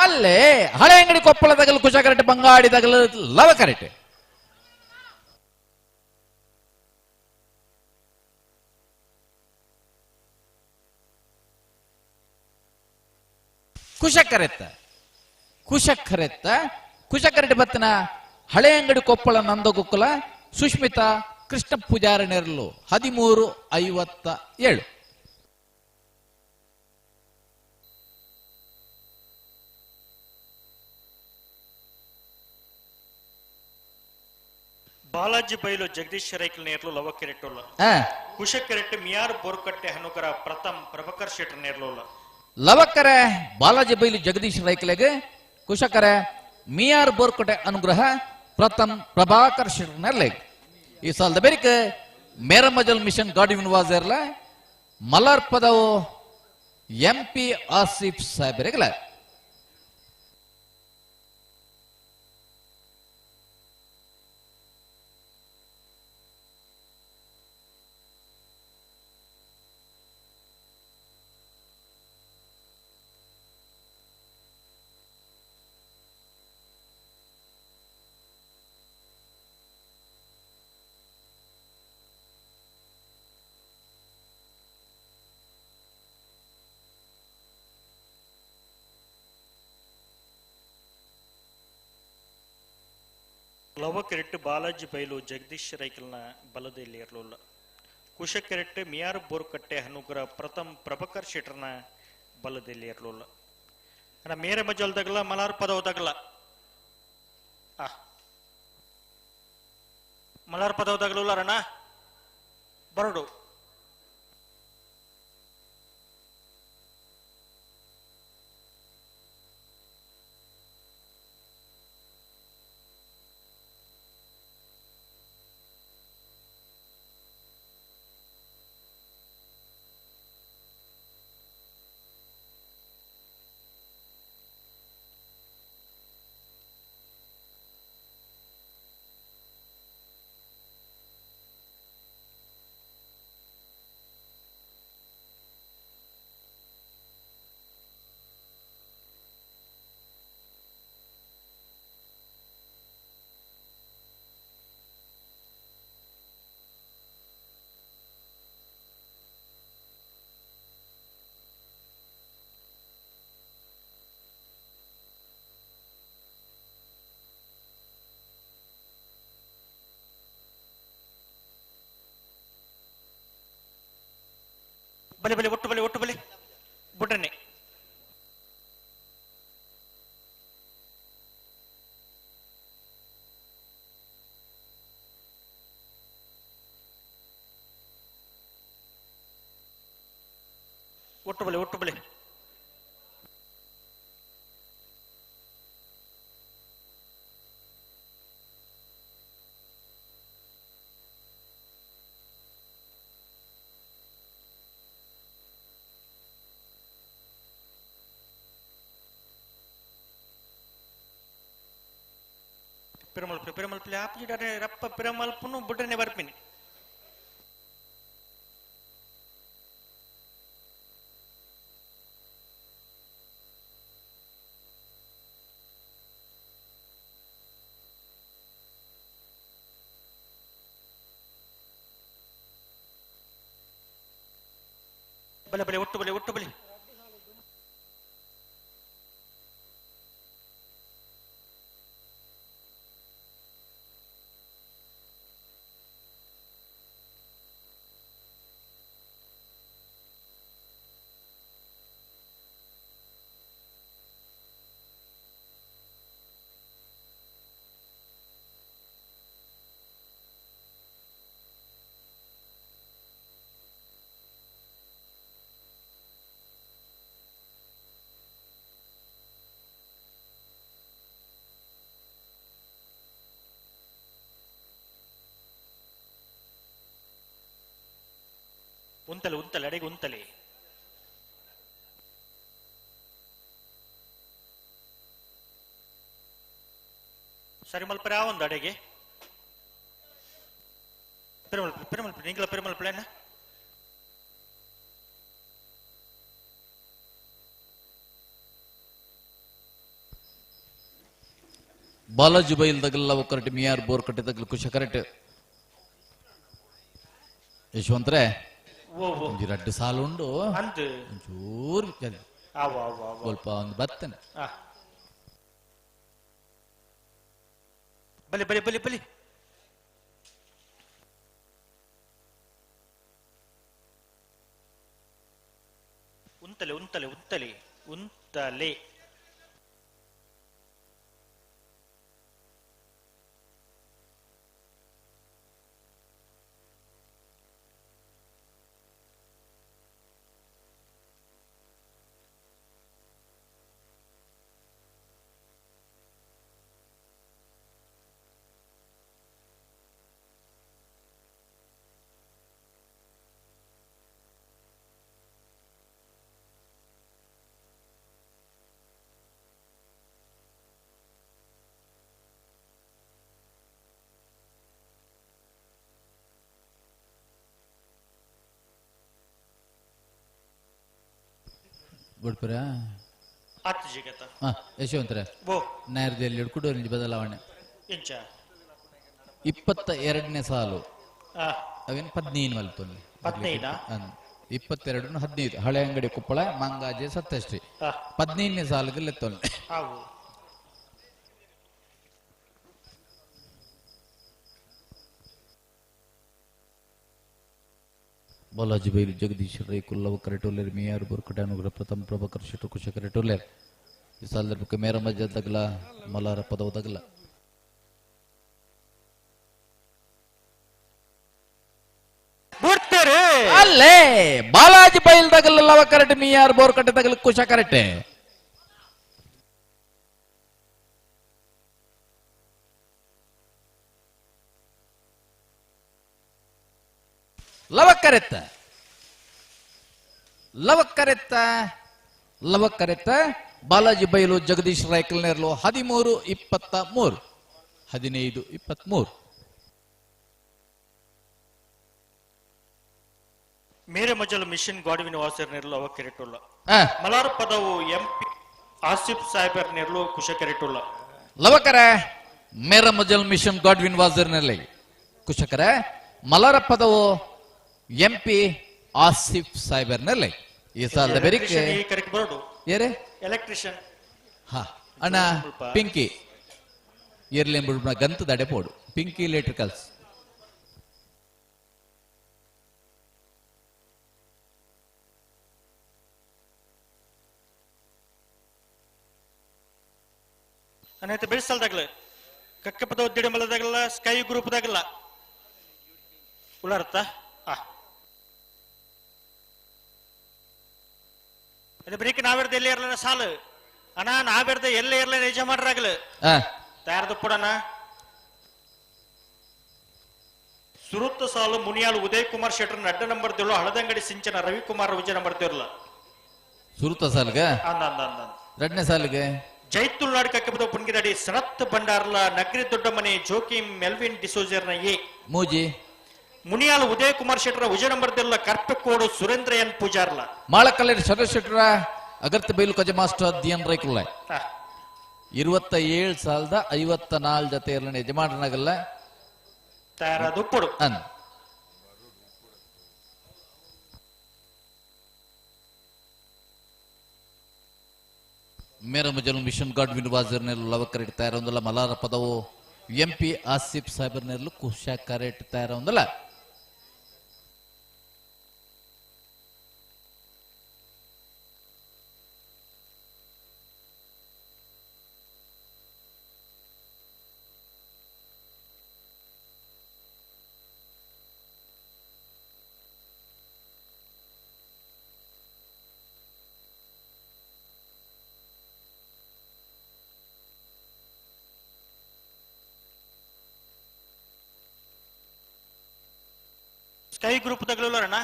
ಅಲ್ಲೇ ಹಳೆ ಅಂಗಡಿ ಕೊಪ್ಪಳದಾಗಲು ಕುಶ ಕರೆಕ್ಟ್ ಬಂಗಾಡಿದಾಗಲು ಲವ ಕರೆಕ್ಟ್ ಕುಶ ಕರೆಕ್ಟ್ ಬತ್ತನ ಹಳೆ ಅಂಗಡಿ ಕೊಪ್ಪಳ ನಂದಗುಕ್ಕುಲ ಸುಷ್ಮಿತಾ ಕೃಷ್ಣ ಪೂಜಾರ ನೆರಳು 13:57 ಬಾಲಾಜಿ ಬೈಲು ಜಗದೀಶ್ ರೈಕಲ್ ನೇರ್ಲು ಲವ ಕೆರೆಟ್ಟೋಲ್ಲ ಕುಶ ಕೆರೆಟ್ ಮಿಯಾರ್ ಬೋರ್ಕಟ್ಟೆ ಹನುಕರ ಪ್ರಥಮ್ ಪ್ರಭಕರ್ ಶೆಟ್ರ್ ನೇರ್ಲೋಲ್ಲ ಲವಕರ ಬಾಲಾಜಿ ಬೈಲು ಜಗದೀಶ್ ರೈಕಲೆಗೆ ಕುಶಕರ ಮಿಯಾರ್ ಬೋರ್ಕಟ್ಟೆ ಅನುಗ್ರಹ ಪ್ರಥಮ್ ಪ್ರಭಾಕರ್ ಶೆಟ್ರ್ ನೆರ್ಲೆಗ್ ಈ ಸಾಲದ ಬೇರಿಕೆ ಮೇರಮಜಲ್ ಮಿಷನ್ ಗಾಡಿವಿನ್ ವಾಜರ್ಲ ಮಲರ್ ಪದವು MP ಆಸಿಫ್ ಸಾಹೇಬರಿಗಲ ಲವ ಕೆರೆಟ್ ಬಾಲಾಜಿ ಬೈಲು ಜಗದೀಶ್ ರೈಕಲ್ನ ಬಲದಲ್ಲಿ ಇರಲಿಲ್ಲ ಕುಶ ಕೆರೆಟ್ ಮಿಯಾರ್ ಬೋರ್ಕಟ್ಟೆ ಹನುಗ್ರ ಪ್ರಥಮ್ ಪ್ರಭಕರ್ ಶೆಟ್ರನ ಬಲದಲ್ಲಿ ಇರಲಿಲ್ಲ ಮೇರೆ ಮಜಲ್ದಾಗಲ್ಲ ಮಲಾರ್ ಪದವದಾಗಲ್ಲ ಮಲಾರ್ ಪದವದಾಗಲ್ಲ ರಣ ಬರಡು ಬಲೆ ಬಲೆ ಒಟ್ಟು ಬಲೆ ಒಟ್ಟು ಬಲೆ ಬುಟನೆ ಒಟ್ಟು ಬಲೆ ಒಟ್ಟು ಬಲೆ ಪಿರಮಲ್ ಪಿರಮಲ್ ಪ್ಲೆ ಆಪ್ ಜಿಡನೆ ರಪ್ಪ ಪಿರಮಲ್ ಪುನು ಬುಡನೆ ಬರ್ಪಿನಿ ಬಲೆ ಬಲೆ ಒಟ್ಟು ಬಲೆ ಒಟ್ಟು ಬಲೆ ಉಂತಲೆ ಉಂತಲೆ ಅಡೆಗೆ ಉಂತಲೆ ಸರಿ ಮಲ್ಪರೆ ಆ ಒಂದು ಅಡೆಗೆ ಪೆರಮಲ್ಪೆ ನೀಂಗಲ ಪೆರಮಲ್ಪೆಣ್ಣ ಬಾಲಾಜಿ ಬೈಲ್ ತಗಲ್ಲ ಒಕ್ಕರಟೆ ಮಿಯಾರ್ ಬೋರ್ ಕಟ್ಟೆ ತಗಲ್ ಖುಷ ಕರೆಕ್ಟ್ ಯಶವಂತ್ರೆ ಒಂದು 2 ಸಾಲು ಉಂಡು ಒಂಚೂರು ಸ್ವಲ್ಪ ಒಂದು ಬರ್ತೇನೆ ಬಲಿ ಬಲಿ ಬಲಿ ಬಲಿ ಉಂತಲೆ ಉಂತಲೆ ಉಂತಲೆ ಉಂತಲೆ ಬಿಡ್ಪುರ ಆತು ಜಿಗತ ಯಶವಂತರ ನ್ಯಾಯದಲ್ಲಿ ಕುಡೂರಿನ ಬದಲಾವಣೆ ಎಂಚ 22ನೇ ಸಾಲು ಅವೇನು 15 ಮಲ್ಪೊಂದು 22 15 ಹಳೆ ಅಂಗಡಿ ಕುಪ್ಪಳ ಮಂಗಾಜೆ ಸತ್ತಶ್ರೀ 15ನೇ ಸಾಲಿಗೆ ಲೆತ್ತೊಂದು ಬಾಲಾಜಿ ಬೈಲು ಜಗದೀಶ್ ರೈ ಕುಲ್ಲವ ಕರೆಟೋಲೆರ್ ಮಿಯಾರ್ ಬೋರ್ಕಟ ಅನುಗ್ರಹ ಪ್ರಥಮ ಪ್ರಭಾಕರ್ ಶೆಟ್ಟು ಕುಶ ಕರೆಟೋಲೆರ್ ಈ ಸಂದರ್ಭಕ್ಕೆ ಮೇರ ಮಜ್ಜ ತಗಲ ಮಲಾರ ಪದವ ತಗಲ ಅಲ್ಲೇ ಬಾಲಾಜಿ ಬೈಲ್ ತಗಲ ಲವ ಕರೆಟ್ ಮಿಯಾರ್ ಬೋರ್ಕಟ ತಗಲ ಕುಶ ಕರೆಟೆ ಲವಕ್ಕರೆತ್ತ ಬಾಲಾಜಿ ಬೈಲು ಜಗದೀಶ್ ರೈಕಲ್ ನೇರ್ಲು 13-23 15-23 ಮೇರೆ ಮಜಲ್ ಮಿಷನ್ ಗಾಡ್ವಿನ್ ವಾಸರ್ ನೇರ್ಲು ಅವ ಕೆರೆಟುಲ್ಲ ಮಲಾರ್ ಪದವು ಎಂಪಿ ಆಸಿಫ್ ಸಾಹೇಬರ್ ನೇರ್ಲು ಕುಶ ಕೆರೆಟುಲ್ಲ ಲವಕರ ಮೇರ ಮಜಲ್ ಮಿಷನ್ ಗಾಡ್ವಿನ್ ವಾಸರ್ ನೇರ್ಲಿ ಕುಶಕರ ಮಲಾರ ಪದವು ಎಂಪಿ ಆಸಿಫ್ ಸಾಹೇಬರ್ ನೇರ್ಲಿ ಈ ಸಾಲದ ಬೆರಿಕೆ ಏರೆ ಎಲೆಕ್ಟ್ರಿಷಿಯನ್ ಹಾ ಅಣ್ಣ ಪಿಂಕಿ ಇರ್ಲಿ ಎಂಬುದು ಗಂತದ ಅಡೆ ಪೋಡು ಪಿಂಕಿ ಎಲೆಕ್ಟ್ರಿಕಲ್ಸ್ ಅನೇತ ಬೆಳೆಸಲ್ದಾಗಲ ಕಕ್ಕ ಪದ ಒದ್ದಿಡೆ ಮಲದಾಗಲ್ಲ ಸ್ಕೈ ಗ್ರೂಪ್ ದಾಗಲ್ಲ ಉಳಾರತ್ತ ಅದು ಬರೀಕ್ ನಾವಿರ್ದ ಎಲ್ಲೇ ಇರ್ಲ ಸಾಲು ಅಣ್ಣ ನಾವಿರ್ದ ಎಲ್ಲೇ ಇರ್ಲ ನಿಜ ಮಾಡ್ರಾಗಲ ತಯಾರದ ಪುಡಣ ಸುರುತ್ತ ಸಾಲು ಮುನಿಯಾಳು ಉದಯ್ ಕುಮಾರ್ ಶೆಟ್ಟರ್ ಅಡ್ಡ ನಂಬರ್ ದೇಳು ಹಳದಂಗಡಿ ಸಿಂಚನ ರವಿಕುಮಾರ್ ವಿಜಯ ನಂಬರ್ ದೇವ್ರಲ್ಲ ಸುರುತ್ತ ಸಾಲ್ಗ ಎರಡನೇ ಸಾಲಿಗೆ ಜೈತುಲ್ನಾಡ್ ಕಕ್ಕಬದ ಪುಣ್ಗಿದಾಡಿ ಸನತ್ ಬಂಡಾರ್ಲ ನಗರಿ ದೊಡ್ಡ ಮನೆ ಜೋಕಿಂ ಮೆಲ್ವಿನ್ ಡಿಸೋಜರ್ನ ಎ ಮೂಜಿ ಮುನಿಯಾಲ್ ಉದಯ್ ಕುಮಾರ್ ಶೆಟ್ಟರ ವಿಜಯ ನಂಬರ್ ದೇರ್ಲ ಕರ್ಪಕೋಡು ಸುರೇಂದ್ರ ಎನ್ ಪೂಜಾರ್ಲ ಮಾಳಕಲ್ಲೇರಿ ಶರತ್ ಶೆಟ್ಟರ ಅಗರ್ತ ಬೈಲು ಕಜ ಮಾಸ್ಟರ್ ದಿಯನ್ ರೈಕುಲ್ಲ 27 ಸಾಲದ 54 ಜೊತೆ ಇರಲ ಯಜಮಾನನಾಗಲ್ಲ ತಯಾರಾದ ಉಪ್ಪುಡು ಮೇರ ಮಜಲು ಮಿಷನ್ ಗಾಡ್ವಿನ್ ವಾಜರ್ನೆಲ್ಲ ಲವಕರ್ ಇಡ್ತಾ ಇರೋಂದಲ್ಲ ಮಲಾರ ಪದವು ಎಂಪಿ ಆಸಿಫ್ ಸಾಹೇಬರ್ನೆಲ್ಲ ಕುಶಾಕಾರ ಇಡ್ತಾ ಇರೋಂದಲ್ಲ ಸ್ಕೈ ಗ್ರೂಪ್ ತಗಲೋರಣ್ಣ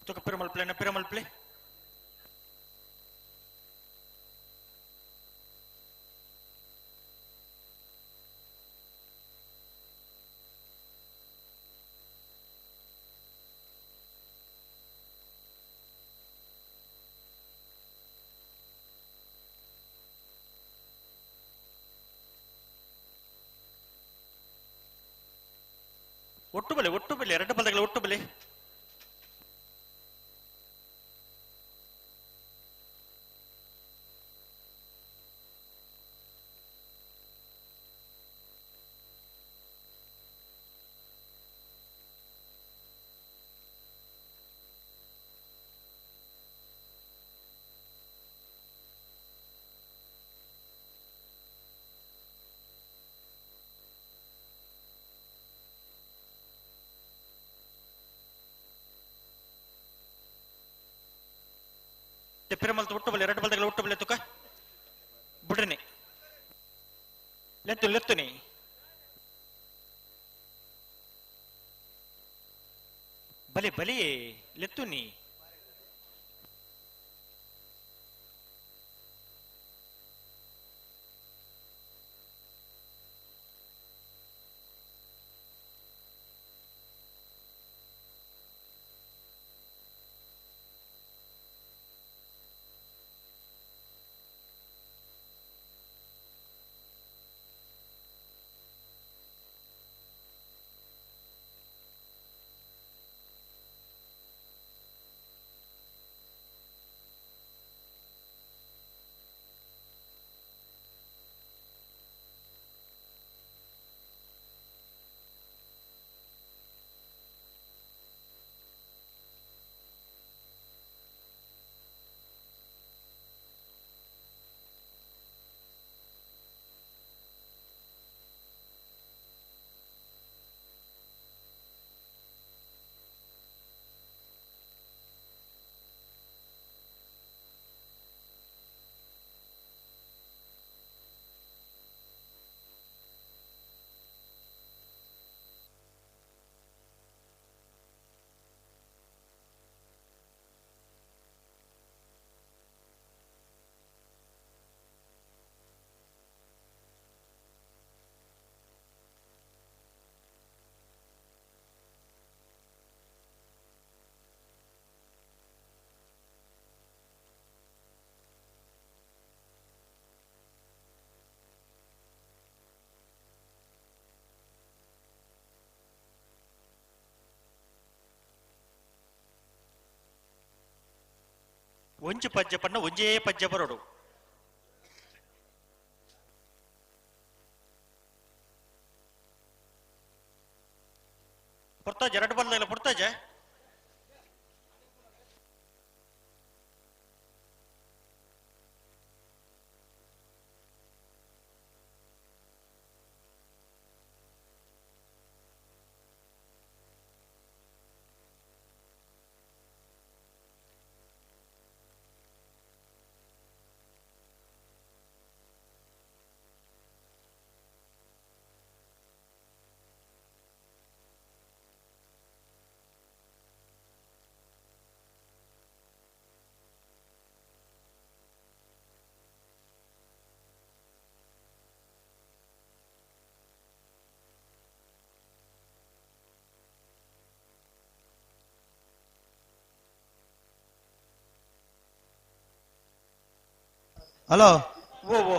Toca Piramal play. ಒಟ್ಟು ಬಲೆ ಎರಡು ಪದಗಳ ಒಟ್ಟು ಬಲೆ ಪೆರಮಲ್ ಒಟ್ಟು ಬಲೆ ಎರಡು ಪದಗಳ ಒಟ್ಟು ಬಲೆ ತುಕ ಬಿಡ್ರಿ ಲೆತ್ತುನಿ ಬಲೆ ಲೆತ್ತುನಿ ಒಂಜು ಪಜ್ಜ ಪಣ್ಣ ಒಂಜೇ ಪಜ್ಜ ಬರೋಡು ಪುರ್ತಾಜ ಎರಡು ಬಲ್ಲ ಪುರ್ತಾಜ ಹಲೋ ಓ ಓ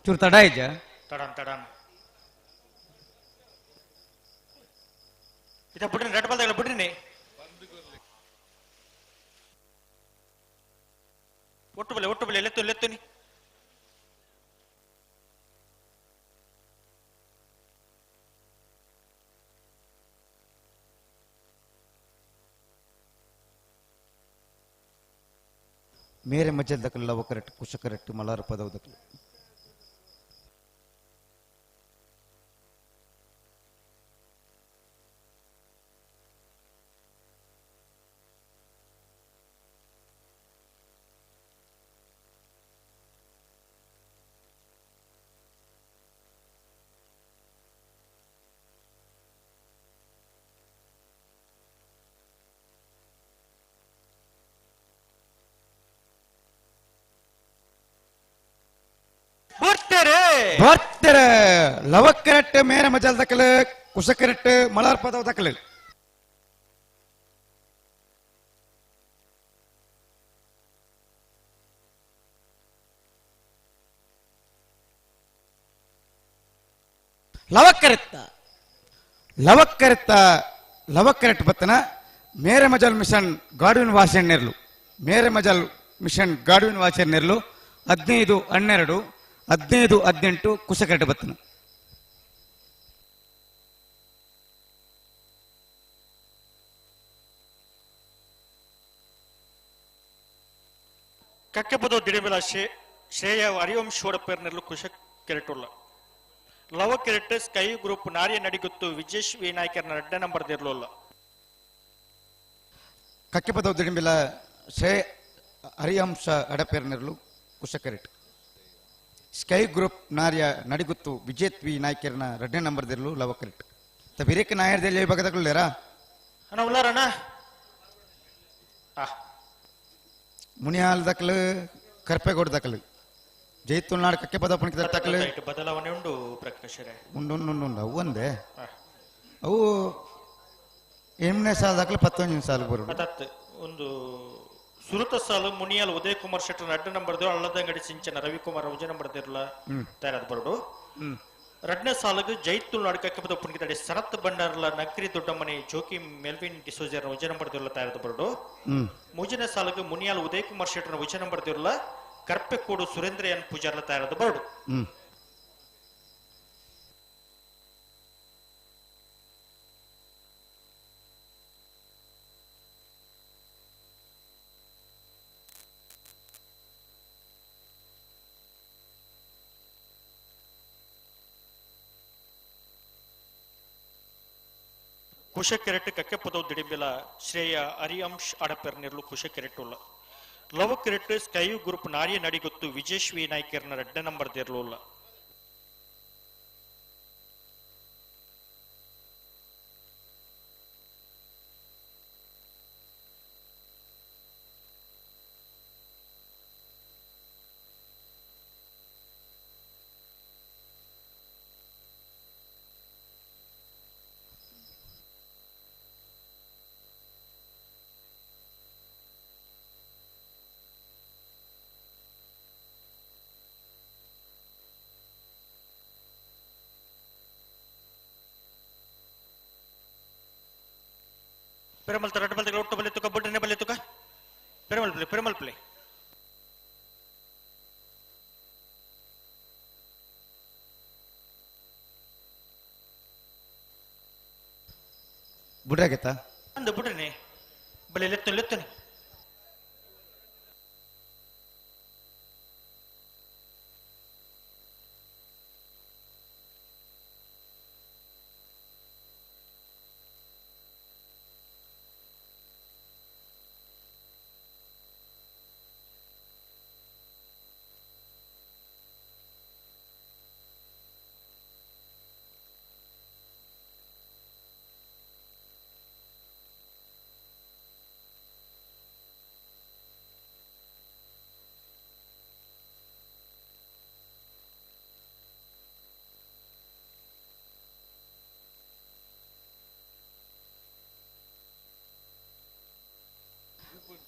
ಚೂರು ತಡ ಇಜ್ಜ ತಡನ್ ತಡನ್ ಇದ ಬಿಡ್ರಿ ರೆಡ್ ಬಾಲ್ ಬಿಡ್ರಿ ಒಟ್ಟು ಬಲೆ ಲೆತ್ತುನಿ ಮೇರೆ ಮಜಲ್ ದಕ್ಕಲ್ ಲವ ಕರೆಕ್ಟ್ ಕುಶ ಕರೆಕ್ಟ್ ಮಲಾರ ಪದವ ದಕ್ಕಲ್ ಬರ್ತಾರೆ ಲವ ಕರೆಕ್ಟ್ ಮೇರೆ ಮಜಲ್ ದಕ್ಕಲ್ ಕುಶ ಕರೆಕ್ಟ್ ಮಲಾರ ಪದವ ದಕ್ಕಲ್ ಲವಕ್ಕರೆಟ್ ಬತ್ತನ ಮೇರೆ ಮಜಲ್ ಮಿಷನ್ ಗಾಡುವಿನ ವಾಚೆಣ್ಣೆರ್ಲು ಮೇರೆ ಮಜಲ್ ಮಿಷನ್ ಗಾಡುವಿನ ವಾಚೆಣ್ಣೆರ್ಲು 15-12 15-18 ಕುಶಕರೆಟ್ ಬತ್ತನ ಕಕ್ಕೆಪದ ದಿಡಿಬೆಲ ಶ್ರೇಯ ಹರಿವಂಶೋಡ ಪೇರ್ನೆರ್ಲು ಕುಶ ಕೆರೆಟುಲ್ಲ ಲವ ಕೆರೆಟ್ ಸ್ಕೈ ಗ್ರೂಪ್ ನಾರ್ಯ ನಡಿಗುತ್ತು ವಿಜೇಶ್ವಿ ನಾಯ್ಕರ್ನ 2 ನಂಬರ್ ದೇರ್ಲೋಲ್ಲ ಕಕ್ಕೆಪದ ದಿಡಿಬೆಲ ಶ್ರೇಯ ಹರಿವಂಶ ಅಡಪೇರ್ನೆರ್ಲು ಕುಶ ಕೆರೆಟ್ ಸ್ಕೈ ಗ್ರೂಪ್ ನಾರ್ಯ ನಡಿಗುತ್ತು ವಿಜೇತ್ವಿ ನಾಯ್ಕರ್ನ 2 ನಂಬರ್ ದೇರ್ಲು ಲವ ಕೆರೆಟ್ ತ ಬಿರೇಕ ನಾಯರ್ದಲ್ಲಿ ಬಗದಕೊಳ್ಳೇರಾ ಅಣ್ಣ ಉಲ್ಲಾರಣ್ಣ ಮುನಿಯಾಲ್ ದಕ್ಕಲು ಕರ್ಪೆಗೋಡ್ ದಕ್ಕಲು ಜೈತುಲ್ನಾಡ್ ಕಕ್ಕೆ ಪದ ಪುಣಿಕಿದ ದಕ್ಕಲು ಬದಲಾವಣೆ ಉಂಡು ಪ್ರಕಾಶರೇ ಉಂಡು ಅವು ಒಂದೇ ಅವು 8ನೇ ಸಾಲ ದಕ್ಕಲು 11ನೇ ಸಾಲ ಬರೋದು ಅದತ್ತು ಒಂದು ಸುರತ ಸಾಲು ಮುನಿಯಾಲ್ ಉದಯ್ ಕುಮಾರ್ ಶೆಟ್ಟರ್ 2 ನಂಬರ್ ದೇರು ಅಳ್ಳದಂಗಡಿ ಸಿಂಚನ ರವಿಕುಮಾರ್ ಉಜ ನಂಬರ್ ದೇರ್ಲ ತಯಾರಾದ ಬರೋಡು 2ನೇ ಸಾಲಗೆ ಜೈತುಲ್ನಾಡ್ ಕಕ್ಕೆ ಪದ ಪುಣಿಕಿದ ಶರತ್ ಭಂಡಾರ್ಲ ನಕ್ರಿ ದೊಡ್ಡಮನೆ ಜೋಕಿ ಮೆಲ್ವಿನ್ ಡಿಸೋಜರ್ ಉಜ ನಂಬರ್ ದೇರ್ಲ ತಯಾರಾದ ಬರೋಡು 3ನೇ ಸಾಲಗೆ ಮುನಿಯಾಲ್ ಉದಯ್ ಕುಮಾರ್ ಶೆಟ್ಟರ್ ಉಜ ನಂಬರ್ ದೇರ್ಲ ಕರ್ಪೆಕೋಡು ಸುರೇಂದ್ರ ಎನ್ ಪೂಜಾರ್ಲ ತಯಾರಾದ ಬರೋಡು ಕುಶ ಕೆರೆಟ್ ಕಕ್ಕೆ ಪದವು ದಿಡಿಬೆಲ ಶ್ರೇಯ ಹರಿವಂಶ್ ಅಡಪೆರ್ನೆರ್ಲು ಕುಶ ಕೆರೆಟುಲ್ಲ ಲವ ಕೆರೆಟ್ ಸ್ಕೈ ಗ್ರೂಪ್ ನಾರ್ಯ ನಡಿಗುತ್ತು ವಿಜೇಶ್ವಿ ನಾಯ್ಕರ್ನ 2 ನಂಬರ್ ದೇರ್ಲೋಲ್ಲ ಪೆರಮಲ್ ರೆಡ್ ಬಾಲ್ ಒಟ್ಟು ಬಲೆ ತುಕ ಬಡ್ಡನೆ ಬಲೆ ತುಕ ಪೆರಮಲ್ ಪ್ಲೇ ಬುಡ್ರಾಗೈತಾ ಅಂದ ಬುಡ್ಡನೆ ಬಲೆ ಲೆತ್ತನೆ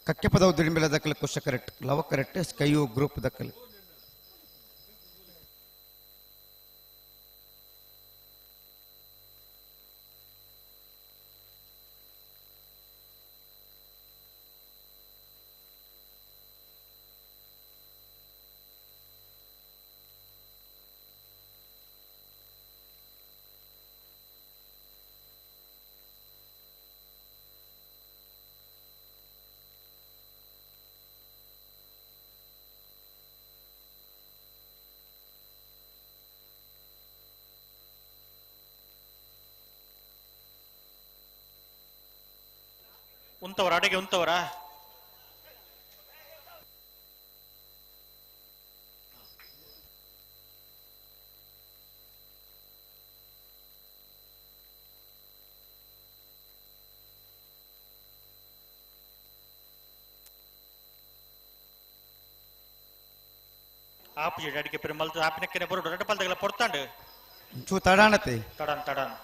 ಕಕ್ಕೆ ಪದವು ದಿಡಿಂಬೆಲ ದಕ್ಕಲು ಕುಶ ಕರೆಕ್ಟ್ ಲವ ಕರೆಕ್ಟ್ ಸ್ಕೈಯು ಗ್ರೂಪ್ ದಕ್ಕಲು ಉಂತವರ ಅಡೆಗೆ ಉಂತವರ ಆಪಿ ಅಡಿಗೆ ಪೆರುಮಲ್ ಆಪಿನಕ್ಕೆ ಬರೋಡು ಎರಡು ಪಲ್ದಗಳ ಪೊಡ್ತಾಂಡು ಚೂ ತಡಾಣತೆ ತಡನ್ ತಡನ್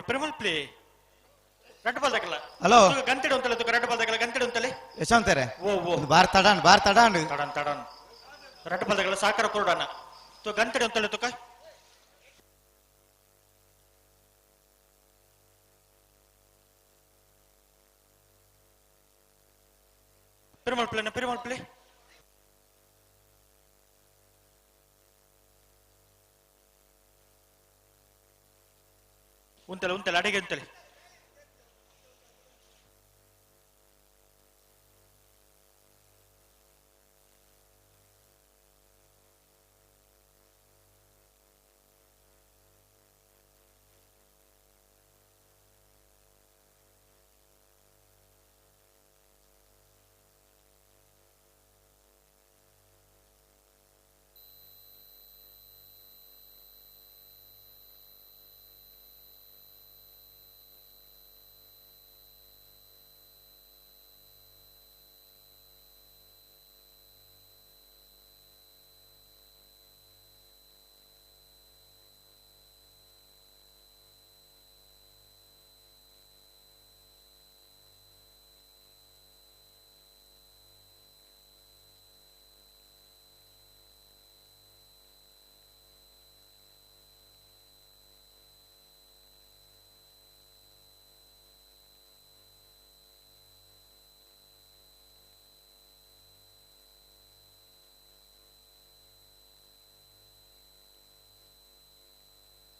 ಪೆರುಮಲ್ ಪ್ಲೇ ಎರಡು ಪಲ್ದಗಳ ಹಲೋ ಗಂಟೆಡು ಅಂತಲೇ ತುಕ ಎರಡು ಪಲ್ದಗಳ ಗಂಟೆಡು ಅಂತಲೇ ಯಶವಂತರೆ ಓ ಓ ಬಾರ್ ತಡಾಣ್ ತಡನ್ ತಡನ್ ಎರಡು ಪಲ್ದಗಳ ಸಾಕಾರ ಕೊರಡಾನ ತು ಗಂಟೆಡು ಅಂತಲೇ ತುಕ ಪೆರುಮಲ್ ಪ್ಲೇ ಉಂತಲೆ ಅಡಿಗೆ ಉಂತಲೆ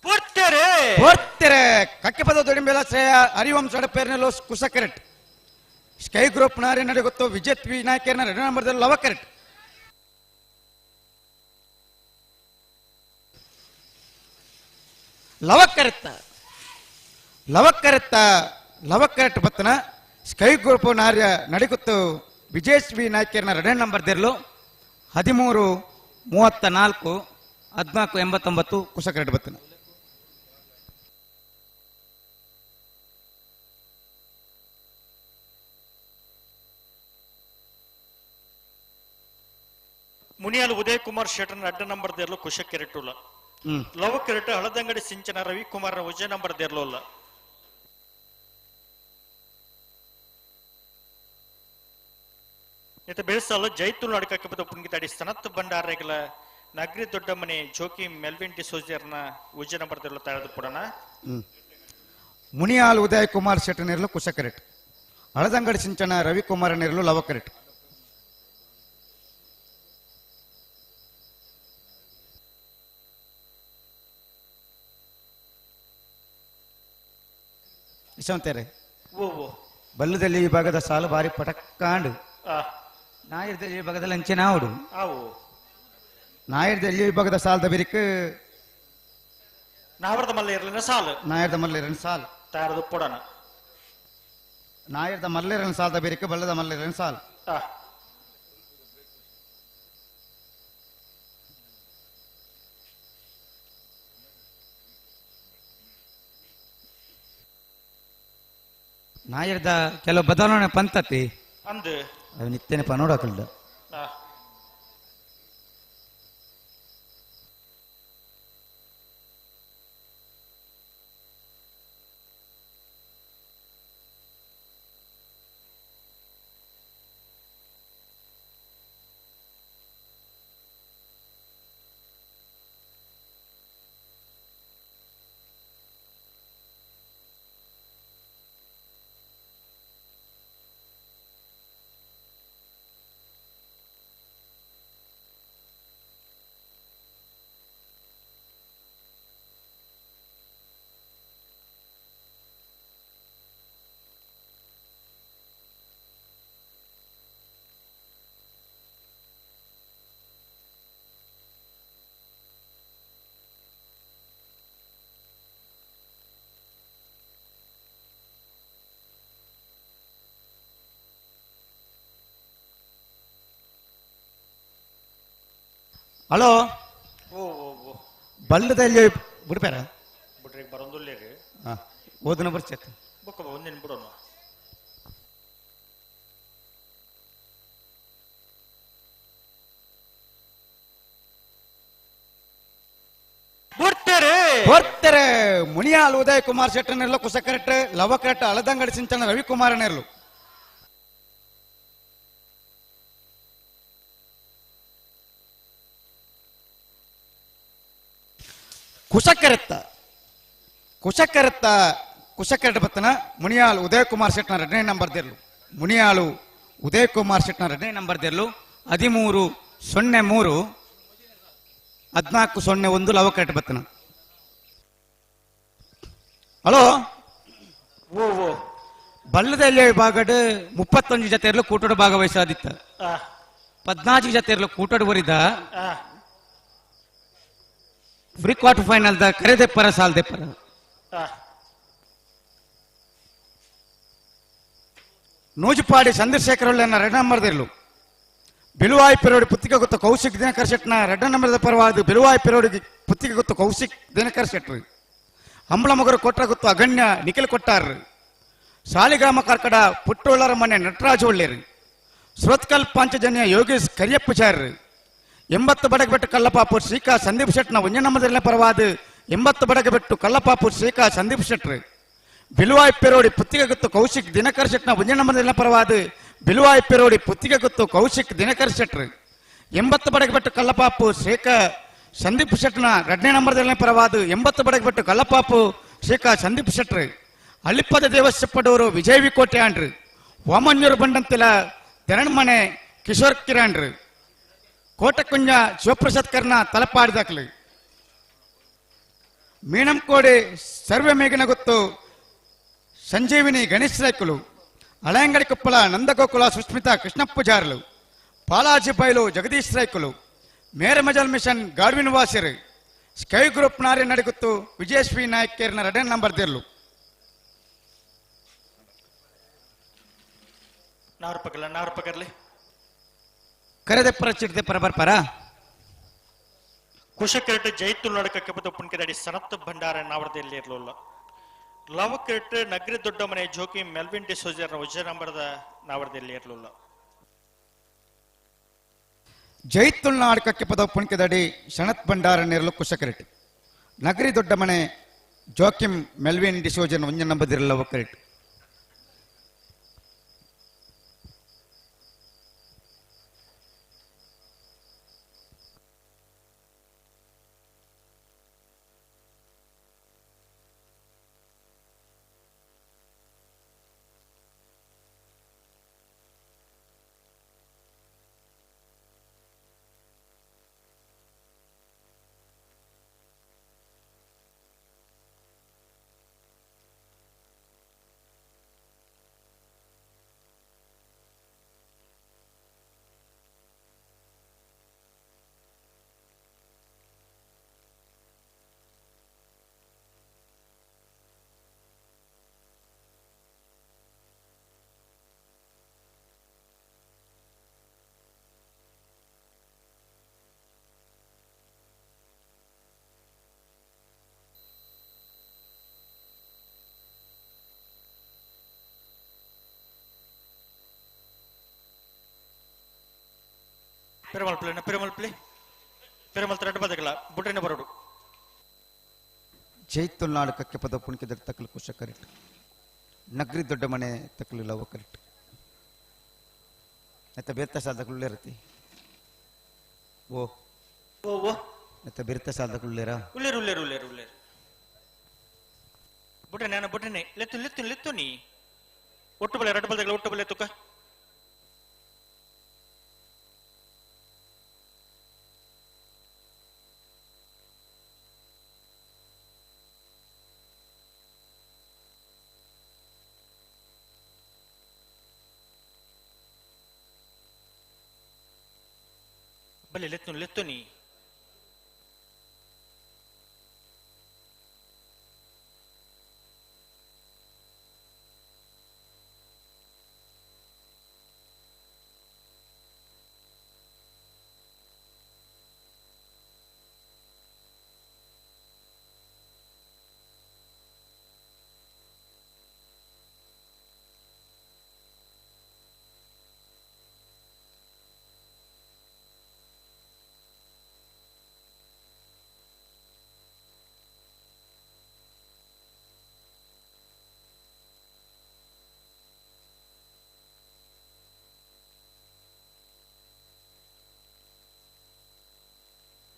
ಬರ್ತಾರೆ ಕಕ್ಕೆ ಪದ ದೊಡಿಂಬೆಲ ಶ್ರೇಯ ಹರಿವಂಶ ಪೇರ್ನೆಲ್ಲೋ ಕುಶ ಕೆರೆಟ್ ಸ್ಕೈ ಗ್ರೂಪ್ ನಾರೇ ನಡೆ ಗೊತ್ತು ವಿಜೇತ್ ವಿನಾಯಕರ್ನ 2 ನಂಬರ್ದಲ್ಲಿ ಲವ ಕೆರೆಟ್ ಲವಕ್ಕರೆಟ್ ಬತ್ತನ ಸ್ಕೈ ಗ್ರೂಪ್ ನಾರ್ಯ ನಡಿಗುತ್ತು ವಿಜಯಶ್ರೀ ನಾಯ್ಕರ್ನ 2 ನಂಬರ್ದೆರ್ಲು 13-34 14-89 ಕುಶಕರೆಟ್ ಬತ್ತನ ಮುನಿಯಾಲು ಉದಯ್ ಕುಮಾರ್ ಶೆಟ್ಟರ್ನ 2 ನಂಬರ್ದೆರ್ಲು ಕುಶಕೆರೆಟ್ಟುಲ ಲವಕರೆಟ್ ಹಳದಂಗಡಿ ಸಿಂಚನ ರವಿಕುಮಾರ್ ವಿಜಯ ನಂಬರ್ ದೇರ್ಲೋಲ್ಲ ಇತ ಬೆಳಸಲು ಜೈತುಲ್ ಅಡಕಕ್ಕೆ ಬದ ಪುಂಗಿತಾಡಿ ಸನತ್ ಬಂಡಾರೆಗಳ ನಗರಿ ದೊಡ್ಡ ಮನೆ ಜೋಕಿ ಮೆಲ್ವಿನ್ ಡಿಸೋಜರ್ನ ವಿಜಯ ನಂಬರ್ ದೇರ್ಲ ತಾಳದು ಪುಡನ ಮುನಿಯಾಲ್ ಉದಯ್ ಕುಮಾರ್ ಶೆಟ್ಟಿ ನೆರಲು ಕುಶಕರೆಟ್ ಹಳದಂಗಡಿ ಸಿಂಚನ ರವಿಕುಮಾರ್ ನೆರಲು ಲವಕರೆಟ್ ಯಶವಂತರೇ ಬಲ್ಲದಲ್ಲಿ ಈ ಭಾಗದ ಸಾಲು ಬಾರಿ ಪಟಕ್ಕಾಂಡು ನಾಯರ್ದಲ್ಲಿ ಈ ಭಾಗದಲ್ಲಿ ಅಂಚೆ ನಾವುಡು ನಾಯರ್ದಲ್ಲಿ ಈ ಭಾಗದ ಸಾಲದ ಬಿರಿಕ್ ನಾವರದ ಮಲ್ಲೇರಲಿನ ಸಾಲು ನಾಯರ್ದ ಮಲ್ಲೇರನ ಸಾಲು ತಾರದು ಪುಡನ ನಾಯರ್ದ ಮಲ್ಲೇರನ ಸಾಲದ ಬಿರಿಕ್ ಬಲ್ಲದ ಮಲ್ಲೇರನ ಸಾಲು ನಾಯರ್ದ ಕೆಲವು ಬದಲಾವಣೆ ಪಂತತಿ ಅಂದು ಅವು ನಿತ್ಯನೆ ಪನೋಡಕಲ್ದ ಹಲೋ ಬಲ್ಲದಲ್ಲಿ ಬಿಡ್ಬೇರ ಬಿಡ್ರಿ ಬರೋದಿಲ್ಲ ಓದನ ಬರ್ಚೇತ ಬುಕ್ಕ ಒಂದಿನ ಬಿಡೋಣ ಬರ್ತಾರೆ ಮುನಿಯಾಲ್ ಉದಯ್ ಕುಮಾರ್ ಶೆಟ್ಟನೆರಲು ಕುಸಕರೆಟ್ ಲವಕರೆಟ್ ಹಳದಂಗಡಿ ಸಿಂಚನ ರವಿಕುಮಾರ್ ನೆರಲು ಕುಶಕರೆಟ್ ಬತ್ತನ ಮುನಿಯಾಲ್ ಉದಯ್ ಕುಮಾರ್ ಶೆಟ್ನ 2ನೇ ನಂಬರ್ ದೇರ್ಲು ಮುನಿಯಾಲು ಉದಯ್ ಕುಮಾರ್ ಶೆಟ್ನ 2ನೇ ನಂಬರ್ ದೇರ್ಲು 13-03 14-01 ಲವಕರೆಟ್ ಬತ್ತನ ಹಲೋ ಬಲ್ಲದಲ್ಲಿ ವಿಭಾಗದ 31 ಜತೆಯರ್ಲು ಕೂಟೋಡು ಭಾಗವಹಿಸಾದಿತ್ತ 14 ಜತೆಯರ್ಲು ಕೂಟೋಡು ಬರಿದ ಪ್ರೀ ಕ್ವಾರ್ಟರ್ ಫೈನಲ್ ದ ಕರೆದೆಪ್ಪರ ಸಾಲ್ದೆಪ್ಪರ ನೂಜುಪಾಡಿ ಚಂದ್ರಶೇಖರ್ ಒಳ್ಳೆನ 2 ನಂಬರ್ ದೇರ್ಲು ಬಿಳುವಾಯಿ ಪೆರೋಡಿ ಪುತ್ತಿಗೆ ಗೊತ್ತು ಕೌಶಿಕ್ ದಿನಕರ್ ಶೆಟ್ನ 2 ನಂಬರ್ ಪರವಾದ ಬಿಳುವಾಯಿ ಪೆರೋಡಿಗೆ ಪುತ್ತಿಗೆ ಗೊತ್ತು ಕೌಶಿಕ್ ದಿನಕರ್ ಶೆಟ್ರು ಅಂಬಳ ಮಗರು ಕೊಟ್ರ ಗೊತ್ತು ಅಗಣ್ಯ ನಿಖಿಲ್ ಕೊಟ್ಟಾರ ಸಾಲಿಗ್ರಾಮ ಕಾರ್ಕಡ ಪುಟ್ಟೋಳರ ಮನೆ ನಟರಾಜ್ ಒಳ್ಳೆರು ಸುರತ್ಕಲ್ ಪಾಂಚಜನ್ಯ ಯೋಗೇಶ್ ಕರಿಯಪ್ಪಚಾರ್ರು 80 ಬಡಗಬೆಟ್ಟು ಕಲ್ಲಪಾಪು ಶ್ರೀಕಾ ಸಂದೀಪ್ ಶೆಟ್ನ 1 ನಂಬರ್ದಲ್ಲೇ ಪರವಾದ 80 ಬಡಗಬೆಟ್ಟು ಕಲ್ಲಪಾಪು ಶ್ರೀಕಾ ಸಂದೀಪ್ ಶೆಟ್ರು ಬಿಳುವಾಯಿ ಪೆರೋಡಿ ಪುತ್ತಿಗೆ ಗೊತ್ತು ಕೌಶಿಕ್ ದಿನಕರ್ ಶೆಟ್ನ 1 ನಂಬರ್ದಲ್ಲೇ ಪರವಾದ ಬಿಳುವಾಯಿ ಪೆರೋಡಿ ಪುತ್ತಿಗೆ ಗೊತ್ತು ಕೌಶಿಕ್ ದಿನಕರ್ ಶೆಟ್ರು 80 ಬಡಗಬೆಟ್ಟು ಕಲ್ಲಪಾಪು ಶ್ರೀಕಾ ಸಂದೀಪ್ ಶೆಟ್ನ 2ನೇ ನಂಬರ್ದಲ್ಲೇ ಪರವಾದ 80 ಬಡಗಬೆಟ್ಟು ಕಲ್ಲಪಾಪು ಶ್ರೀಕಾ ಸಂದೀಪ್ ಶೆಟ್ರು ಅಳಿಪ್ಪದ ದೇವಸ್ಥಪ್ಪಡವರು ವಿಜಯ್ ವಿಕೋಟೆ ಆಂಡ್ರು ವಾಮನ್ಯೂರು ಬಂಡಂತಿಲ ತೆರಣ್ಮನೆ ಕಿಶೋರ್ ಕಿರಾಂಡ್ರು ಕೋಟಕುಂಜ ಶಿವಪ್ರಸಾದ್ ಕರ್ನ ತಲಪಾಡಿದಾಕ್ಲು ಮೀನಂಕೋಡಿ ಸರ್ವೆ ಮೇಘನ ಗೊತ್ತು ಸಂಜೀವಿನಿ ಗಣೇಶ್ ರೈಕುಲು ಹಳೆಯಂಗಡಿ ಕೊಪ್ಪಳ ನಂದಗೋಕುಲ ಸುಸ್ಮಿತಾ ಕೃಷ್ಣಪ್ಪಜಾರ್ಲು ಪಾಲಾಜಿ ಬೈಲು ಜಗದೀಶ್ ರೈಕುಲು ಮೇರೆ ಮಜಲ್ ಮಿಷನ್ ಗಾಡ್ವಿನ್ ವಾಸಿರು ಸ್ಕೈ ಗ್ರೂಪ್ ನಾರಿ ನಡಿಗುತ್ತು ವಿಜಯಶ್ರೀ ನಾಯಕ್ ಕೇರ್ನ 2ನೇ ನಂಬರ್ ದೇರ್ಲು ನಾರ್ಪಕರ್ಲಿ ಕರೆದೆಪ್ಪರ ಚಿಡ್ದೆಪ್ಪರ ಬರ್ಪಾರ ಕುಶಕರೆಟ್ ಜೈತುಲ್ ನಡಕಕ್ಕೆ ಬದ ಪುಣ್ಕದಡಿ ಸನತ್ ಭಂಡಾರ ನಾವರದಲ್ಲಿ ಇರಲಿಲ್ಲ ಲವಕರೆಟ್ ನಗರಿ ದೊಡ್ಡ ಮನೆ ಜೋಕಿ ಮೆಲ್ವಿನ್ ಡಿಸೋಜರ್ನ 1 ನಂಬರ್ದ ನಾವರದಲ್ಲಿ ಇರಲಿಲ್ಲ ಜೈತುಲ್ ನಾಡಕಕ್ಕೆ ಪದ ಪುಣ್ಕದಡಿ ಸನತ್ ಭಂಡಾರ ನೆರಲು ಕುಶಕರೆಟ್ ನಗರಿ ದೊಡ್ಡ ಮನೆ ಜೋಕಿಮ್ ಮೆಲ್ವಿನ್ ಡಿಸೋಜನ್ ಒಂಜ ನಂಬದಿರಲ್ಲ ಒಕ್ಕರಿಟ್ಟು ಪೆರಮಲ್ ರೆಡ್ ಬದಕಲ ಬುಟ್ರೆನ ಬರೋಡು ಜೈತುಲ್ನಾಡು ಕಕ್ಕೆ ಪದ ಪುಣಿಕೆದ ತಕ್ಕಲು ಕುಶ ಕರೆಕ್ಟ್ ನಗರಿ ದೊಡ್ಡ ಮನೆ ತಕ್ಕಲು ಲವ ಕರೆಕ್ಟ್ ಮತ್ತೆ ಬೇರ್ತ ಸಾಧಕುಳ್ಳೇರತಿ ಓ ಓ ಓ ಮತ್ತೆ ಬೇರ್ತ ಸಾಧಕುಳ್ಳೇರ ಉಳ್ಳೇರು ಉಳ್ಳೇರು ಉಳ್ಳೇರು ಉಳ್ಳೇರು ಬುಟ್ರೆನೆ ಲೆತ್ತು ನೀ ಒಟ್ಟು ಬಲೆ ರೆಡ್ ಬದಕಲ ಒಟ್ಟು ಬಲೆ ತುಕ ಬಲೆ ಲೆತ್ತು ನೀ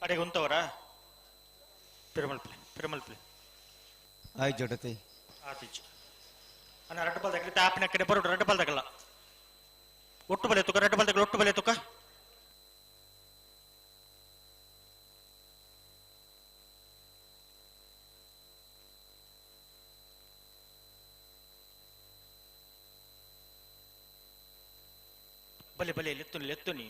ಅಡೆ ಗುಂತವರ ಪಿರಮಲ್ ಪ್ಲೇ ಆಯ್ ಜೊಡತಿ ಆತೀಚೆ ಅನ್ನ ರೆಡ್ ಬಾಲ್ ತಗಲಿ ಆಪಿನ ಕಡೆ ಬರೋಡು ರೆಡ್ ಬಾಲ್ ತಗಲ್ಲ ಒಟ್ಟು ಬಲೆ ತುಕ ರೆಡ್ ಬಾಲ್ ತಗಲ ಒಟ್ಟು ಬಲೆ ತುಕ ಬಲೆ ಲೆತ್ತು ನೀ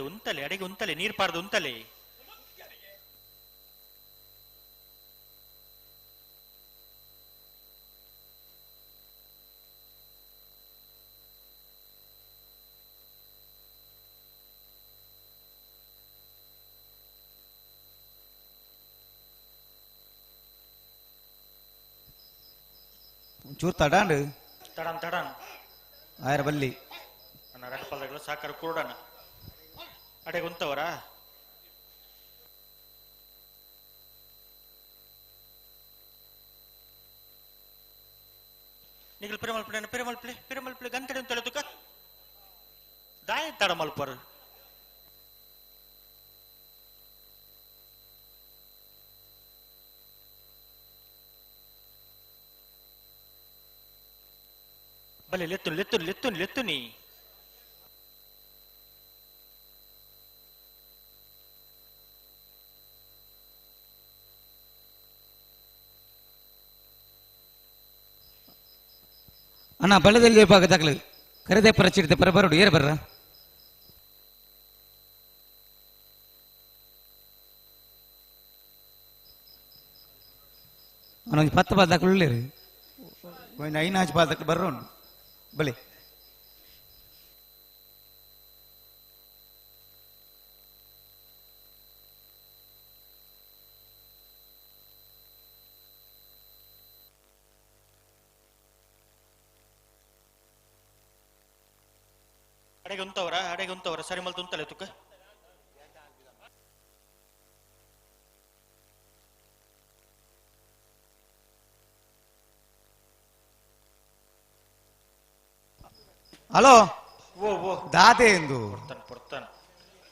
ಉಂತಲೆ ಅಡೆಗೆ ಉಂತಲೆ ನೀರ್ ಪಾರ್ದು ಉಂತಲೆ ಚೂರ್ ತಡಾಂಡು ತಡಾನ್ ಆಯರ ಬಲ್ಲಿ ನನ್ನ ರೆಡ್ ಪಲ್ದಗಳು ಸಾಕಾರ ಕುರುಡನ ಅಡೆ ಗುಂತವರ ನಿಗಲ್ ಪಿರಮಲ್ ಪ್ಲೇ ಗಂಟೆ ಅಂತೇಳ ತುಕ ದಾಯ ತಡ ಮಲ್ಪರ್ ಬಲೆ ಲೆತ್ತುನಿ ಲೆತ್ತುನಿ ಲೆತ್ತುನಿ ಲೆತ್ತುನಿ ಅಣ್ಣ ಬಳ್ಳದಲ್ಲಿ ಭಾಗದಾಗಲಿ ಕರೆದೆ ಪರ ಚಿಡಿದೆ ಪರ ಬರೋಡು ಏರ್ ಬರ್ರ ಅವನೊಂದು 10 ಬಾಲ್ದಾಕಲು ಉಳ್ಳೇರಿ ಒಂದು 5 ಬಾಲ್ದಾಕಲು ಬರ್ರೋಣ ಬಲೆ ಅಡೆಗೆ ಉಂತವರ ಸರಿ ಮಲ್ತು ಉಂತಲೆ ತುಕ ಹಲೋ ಓ ದಾದೆ ಎಂದು ಪುರ್ತಾನ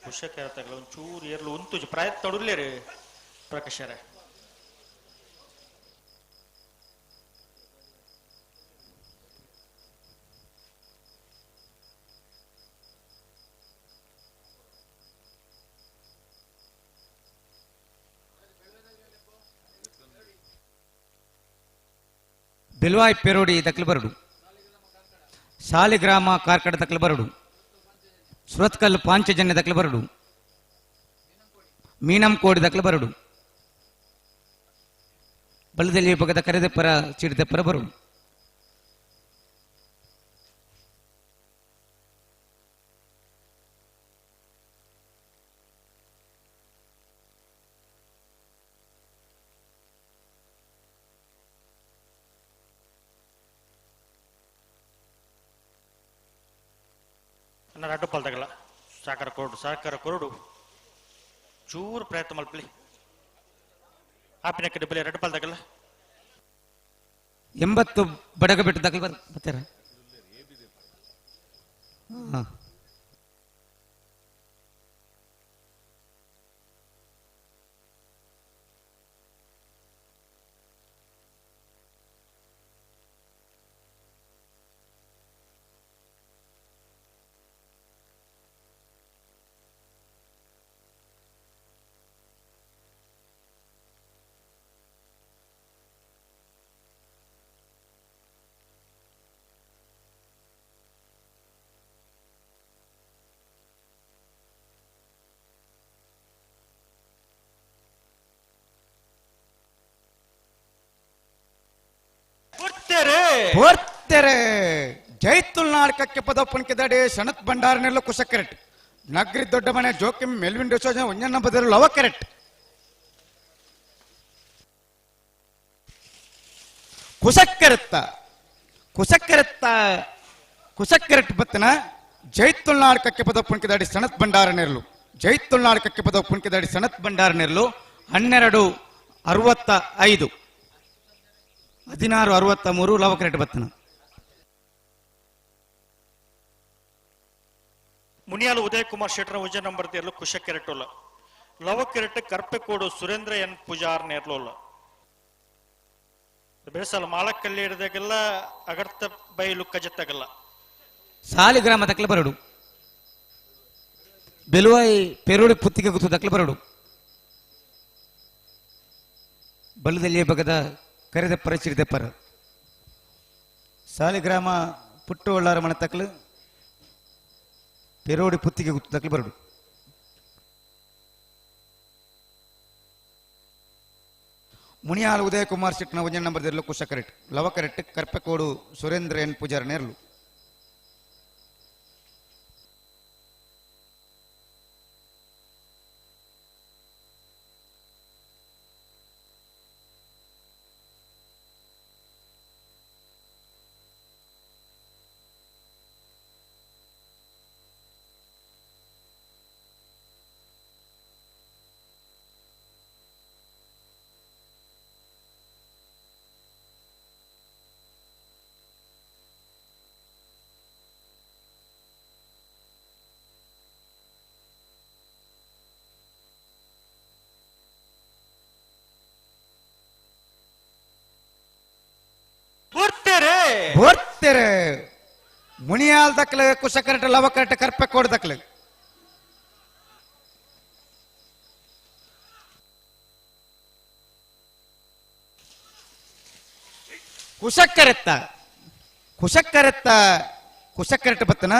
ಖುಷಕ್ಕೆ ಇರತ್ತಾಗಲ್ಲ ಒಂಚೂರು ಏರ್ಲು ಉಂತು ಪ್ರಾಯತ್ ತೊಡರ್ಲೇರಿ ಪ್ರಕಾಶರ ಬೆಲ್ವಾಯ್ ಪೆರೋಡಿ ದಕ್ಲು ಬರಡು ಶಾಲಿಗ್ರಾಮ ಕಾರ್ಕಡ ದಕ್ಲು ಬರಡು ಸುರತ್ಕಲ್ ಪಾಂಚಜನ್ಯ ದಕ್ಲು ಬರಡು ಮೀನಂ ಕೋಡಿ ದಕ್ಲು ಬರಡು ಬಲದಲ್ಲಿ ಪಕ್ಕದ ಕರೆದೆಪ್ಪರ ಚಿಡಿದೆಪ್ಪರ ಬರಡು ಅಡ್ಡು ಪಾಲ್ದಾಗಲ್ಲ ಸಾಕಾರ ಕೊರಡು ಚೂರು ಪ್ರಯತ್ನ ಮಲ್ಪಲಿ ಆಪಿನ ಕಡೆ ಬೆಲೆ ಎರಡು ಪಾಲ್ದಾಗಲ್ಲ 80 ಬಡಗ ಬಿಟ್ಟು ದಕ್ಲು ಬರ್ತಾರ ಬರ್ತಾರೆ ಜೈತುಲ್ನಾಡ್ಕಕ್ಕೆ ಪದಪ್ಪನಿಕೆ ದಡೆ ಸಣತ್ ಭಂಡಾರನೆಲ್ಲ ಕುಸ ಕೆರೆಟ್ ನಗರಿ ದೊಡ್ಡ ಮನೆ ಜೋಕಿಂ ಮೆಲ್ವಿನ್ ಡಿಸೋಜ ಒಂಜನ್ನ ಬದಲು ಲವ ಕೆರೆಟ್ ಕುಸಕ್ಕೆರೆಟ್ ಬತ್ತನ ಜೈತುಲ್ನಾಡ್ಕಕ್ಕೆ ಪದಪ್ಪನಿಕೆ ದಡಿ ಸಣತ್ ಭಂಡಾರನೆರಲು ಜೈತುಲ್ನಾಡ್ಕಕ್ಕೆ ಪದಪ್ಪನಿಕೆ ದಡಿ ಸಣತ್ ಭಂಡಾರನೆರಲು 1265 1663 ಲವಕರೆಟ್ ಬತ್ತನ ಮುನಿಯಾಲು ಉದಯ್ ಕುಮಾರ್ ಶೆಟ್ಟರ್ ಉಜ ನಂಬರ್ ದೇರ್ಲು ಕುಶ ಕೆರೆಟೋಲ ಲವಕೆರೆಟ್ ಕರ್ಪೆಕೋಡು ಸುರೇಂದ್ರ ಎನ್ ಪೂಜಾರ್ ನೇರ್ಲೋಲ ಬೇಸಲ ಮಾಳಕಲ್ಲಿ ಹಿಡಿದಾಗೆಲ್ಲ ಅಗರ್ತ ಬೈಲು ಕಜತ್ತಾಗಲ್ಲ ಸಾಲಿಗ್ರಾಮ ದಕ್ಲ ಬರಡು ಬೆಲುವಾಯಿ ಪೆರೋಡಿ ಪುತ್ತಿಗೆ ಗುತ್ತು ದಕ್ಲ ಬರಡು ಬಲದಲ್ಲಿ ಬಗದ ಕರೆದೆಪ್ಪರ ಚಿರಿದೆಪ್ಪರ ಸಾಲಿಗ್ರಾಮ ಪುಟ್ಟು ಒಳ್ಳಾರ ಮಣ ತಕ್ಲು ಪೆರೋಡಿ ಪುತ್ತಿಗೆ ಗುತ್ತು ದಕ್ಲು ಬರಡು ಮುನಿಯಾಲ್ ಉದಯ ಕುಮಾರ್ ಶೆಟ್ನ ಒಂಜನ್ ನಂಬರ್ ದೇರ್ಲು ಕುಶ ಕರೆಟ್ ಲವ ಕರೆಟ್ ಕರ್ಪೆಕೋಡು ಸುರೇಂದ್ರ ಎನ್ ಪೂಜಾರ ನೇರ್ಲು ಬರ್ತಾರೆ ಮುನಿಯಾಲ್ ದಕ್ಲೆ ಕುಶಕರಟ ಲವಕರಟ ಕರ್ಪೆಕೋಡ್ ದಕ್ಲೆ ಕುಶಕ್ಕರೆತ್ತ ಕುಶಕ್ಕರೆಟ್ಟ ಬತ್ತನ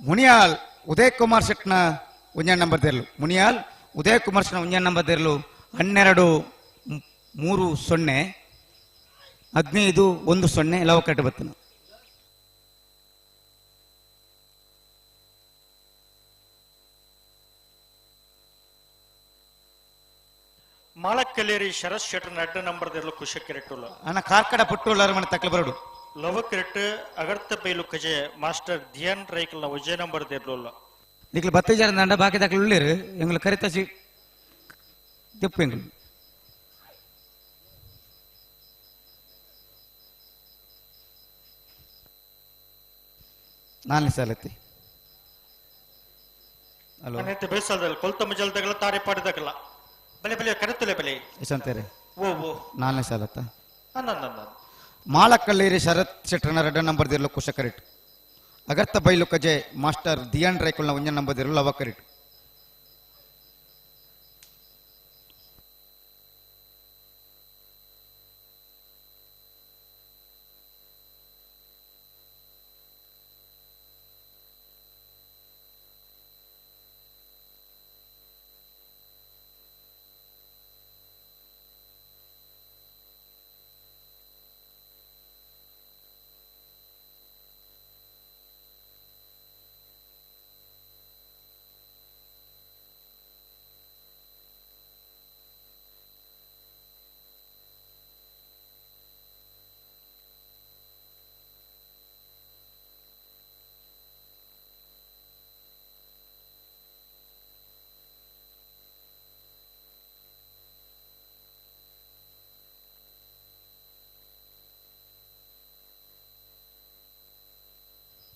ಮುನಿಯಾಲ್ ಉದಯ್ ಕುಮಾರ್ ಶೆಟ್ನ ಉಂಜಾನ್ ನಂಬರ್ ದೇರ್ಲು ಮುನಿಯಾಲ್ ಉದಯ್ ಕುಮಾರ್ ಶೆಟ್ನ ಉಂಜಾನ್ ನಂಬರ್ ದೇರ್ಲು 12-3-0 15-1-0 ಲವಕರಟ ಬತ್ತನ ಮಾಳಕ್ಕಲೇರಿ ಶರತ್ ಶೆಟ್ರನ ಅಡ್ಡ ನಂಬರ್ ದೇರ್ಲು ಕುಶಕ್ಕೆರೆಟ್ಟುಲ್ಲ ಅಣ್ಣ ಕಾರ್ಕಡ ಪುಟ್ಟುಳ್ಳಾರ ಮನೆ ತಕ್ಲ ಬರಡು ಲವಕ್ಕೆರೆಟ್ಟು ಅಗರ್ತ ಪೈಲು ಕಜೆ ಮಾಸ್ಟರ್ ಧಿಯಾನ್ ರೈಕಲ್ನ ವಿಜಯ ನಂಬರ್ ದೇರ್ಲುಲ್ಲ ನಿಕ್ಲು 10 ಜನ ದಂಡ ಬಾಕಿ ತಕ್ಲ ಉಳ್ಳೇರು ಎಂಗ್ಲು ಕರಿತಾಸಿ ತಿಪ್ಪು ಎಂಗ್ಲು ನಾಲ್ನೇ ಸಾಲತ್ತಿ ಹಲೋ ಅನ್ನೈತೆ ಬೇಸಲ್ದಲ್ಲಿ ಕೊಲ್ತ ಮಜಲ್ದಾಗಲ್ಲ ತಾರೆ ಪಾಡಿದಾಗಲ್ಲ ಬಲೆ ಬಲೆ ಕರೆತುಲೆ ಬಲೆ ಎಷ್ಟಂತಾರೆ ಓ ನಾಲ್ನೇ ಸಾಲತ್ತ ಅಂದ ಮಾಳಕ್ಕಳ್ಳೇರಿ ಶರತ್ ಶೆಟ್ರನ 2 ನಂಬರ್ ದೇರ್ಲು ಕುಶಕರಿಟ್ ಅಗರ್ತ ಬೈಲು ಕಜೆ ಮಾಸ್ಟರ್ ದಿಯಾನ್ ರೈಕಲ್ನ 1 ನಂಬರ್ ದೇರ್ಲು ಲವಕರಿಟ್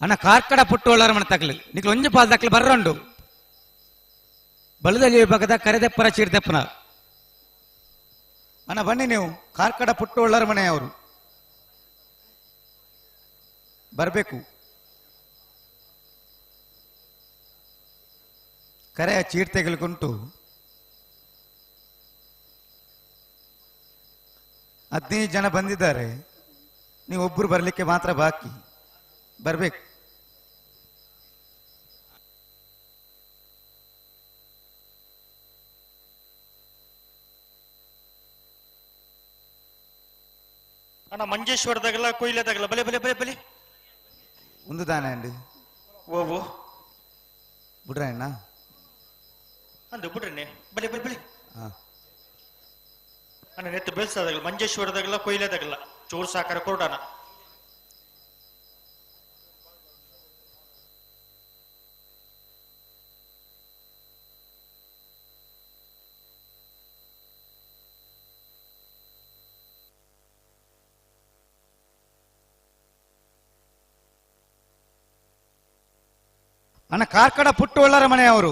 ಅಣ್ಣ ಕಾರ್ಕಡ ಪುಟ್ಟುಳ್ಳಾರ ಮನೆ ತಕ್ಲಿ ನಿಕ್ಲು ಒಂಜಿ ಪಾಲ್ ತಕ್ಲಿ ಬರ್ರಂಡು ಬಲದಲ್ಲಿ ಭಾಗದ ಕರೆದೆಪ್ಪರ ಚೀರ್ದೆಪ್ಪನ ಅಣ್ಣ ಬನ್ನಿ ನೀವು ಕಾರ್ಕಡ ಪುಟ್ಟುಳ್ಳಾರ ಮನೆ ಅವರು ಬರಬೇಕು ಕರೆಯ ಚೀರ್ತೆಗಳಿಗುಂಟು 15 ಜನ ಬಂದಿದ್ದಾರೆ ನೀವು ಒಬ್ಬರು ಬರಲಿಕ್ಕೆ ಮಾತ್ರ ಬಾಕಿ ಬರ್ಬೇಕು ಅಣ್ಣ ಮಂಜೇಶ್ವರದಾಗಲ್ಲ ಕೊಯ್ಲೆದಾಗಲ್ಲ ಬಲೆ ಬಲೆ ಬಲೆ ಬಲೆ ಒಂದು ದಾನ ಅಂಡಿ ಓ ಬಿಡ್ರ ಅಣ್ಣ ಅಂದು ಬಿಡ್ರಿ ಬಲೆ ಬಲೆ ಬಲೆ ಅಣ್ಣ ನೆತ್ತು ಬೆಲ್ಸದಾಗಲ್ಲ ಮಂಜೇಶ್ವರದಾಗಲ್ಲ ಕೊಯ್ಲೆದಾಗಲ್ಲ ಚೋರ್ ಸಾಕಾರ ಕೊರಡಣ ಅಣ್ಣ ಕಾರ್ಕಡ ಪುಟ್ಟುಳ್ಳಾರ ಮನೆಯವರು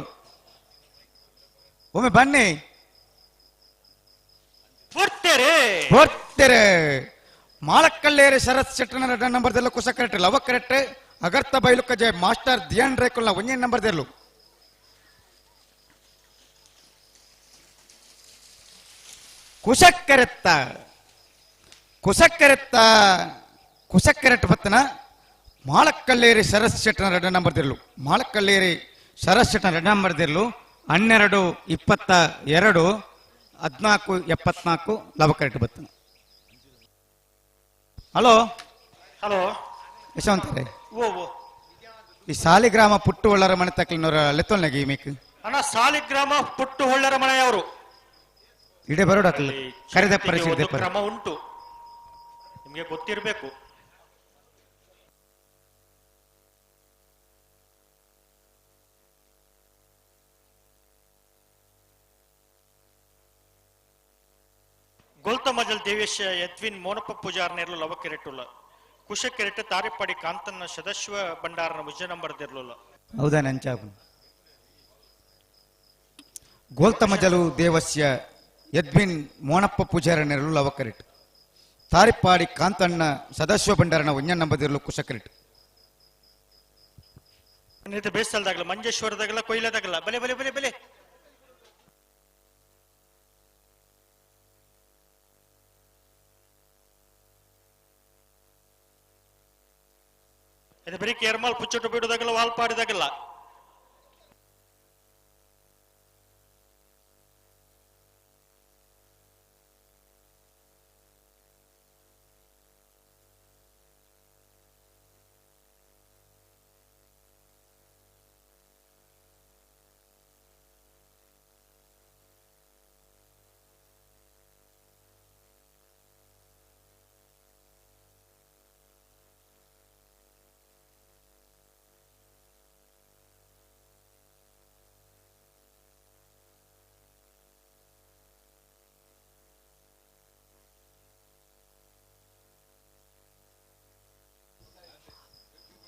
ಒಮ್ಮೆ ಬನ್ನಿ ಬರ್ತಾರೆ ಮಾಳಕ್ಕಳ್ಳೇರಿ ಶರತ್ ಶೆಟ್ರನ 2 ನಂಬರ್ ದೇರ್ಲು ಕುಶಕರೆಟ್ ಲವಕರೆಟ್ ಅಗರ್ತ ಬೈಲು ಕಜೆ ಮಾಸ್ಟರ್ ಧಿಯಾನ್ ರೈಕಲ್ನ 1 ನಂಬರ್ ದೇರ್ಲು ಕುಶಕರೆಟ್ ಬತ್ತನ ಮಾಳಕ್ಕಳ್ಳೇರಿ ಶರತ್ ಶೆಟ್ರನ 2 ನಂಬರ್ ದೇರ್ಲು ಮಾಳಕ್ಕಳ್ಳೇರಿ ಶರತ್ ಶೆಟ್ರನ 2 ನಂಬರ್ ದೇರ್ಲು 12-22 14-74 ಲವಕರೆಟ್ ಬತ್ತನ ಹಲೋ ಯಶವಂತರೇ ಈ ಸಾಲಿಗ್ರಾಮ ಪುಟ್ಟು ಒಳ್ಳರ ಮನೆ ತಕ್ಲಿನವರ ಲೆತ್ತೊಲ್ನಾಗಿ ಮೇಕ್ ಅಣ್ಣ ಸಾಲಿಗ್ರಾಮ ಪುಟ್ಟು ಹೊಳ್ಳರ ಮನೆಯವರು ಇಡೇ ಬರೋಡ ಕರೆದ ಕ್ರಮ ಉಂಟು ನಿಮಗೆ ಗೊತ್ತಿರಬೇಕು ಗೊಲ್ತಮಜಲ್ ದೇವೇಶ ಯದ್ವಿನ್ ಮೋನಪ್ಪ ಪೂಜಾರ್ ನೇರ್ಲು ಲವಕೆರೆಟ್ಟುಲ್ಲ ಕುಶಕೆರೆಟ್ಟು ತಾರಿಪಾಡಿ ಕಾಂತನ್ನ ಸದಸ್ಯ ಭಂಡಾರನ ವಿಜಯ ನಂಬರ್ ದೇರ್ಲುಲ್ಲ ಹೌದಾ ನಂಚಾಗು ಗೋಲ್ತಮಜಲು ದೇವಸ್ಯ ಯದ್ವಿನ್ ಮೋನಪ್ಪ ಪೂಜಾರ ನೇರ್ಲು ಲವಕೆರೆಟ್ಟು ತಾರಿಪಾಡಿ ಕಾಂತಣ್ಣ ಸದಸ್ಯ ಭಂಡಾರನ 1 ನಂಬರ್ ದೇರ್ಲು ಕುಶಕೆರೆಟ್ಟು ಅನ್ನೈತೆ ಬೇಸ್ತಲ್ದಾಗಲ್ಲ ಮಂಜೇಶ್ವರದಾಗಲ್ಲ ಕೊಯ್ಲದಾಗಲ್ಲ ಬಲೆ ಬಲೆ ಬಲೆ ಬಲೆ ಇದು ಬರೀ ಕೇರ್ಮಾಲ್ ಪುಚ್ಚೊಟ್ಟು ಬಿಡುದಾಗಲ್ಲ ವಾಲ್ಪಾಡಿದಾಗಲ್ಲ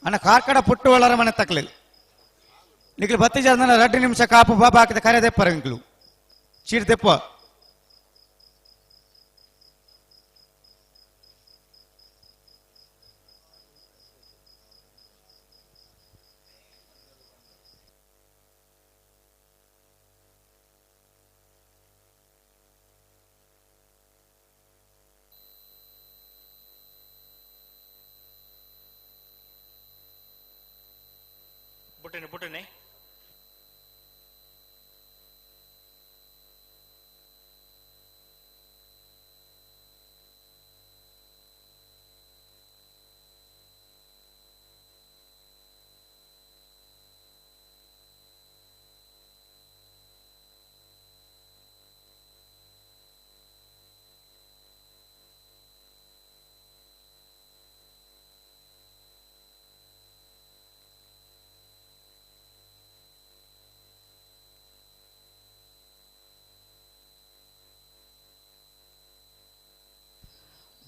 ಅಣ್ಣ ಕಾರ್ಕಡ ಪುಟ್ಟು ಒಳರ ಮನೆ ತಕ್ಲಿಲ್ಲ ನಿಕ್ಲು ಬತ್ತಿ ಜನ 2 ನಿಮಿಷ ಕಾಪು ಬಾಬಾ ಹಾಕಿದ ಕರೆ ತೆಪ್ಪರ ಇಂಕ್ಲು ಚೀರ್ ತೆಪ್ಪ ಬುಟ್ಟನೆ ಬುಟ್ಟನೆ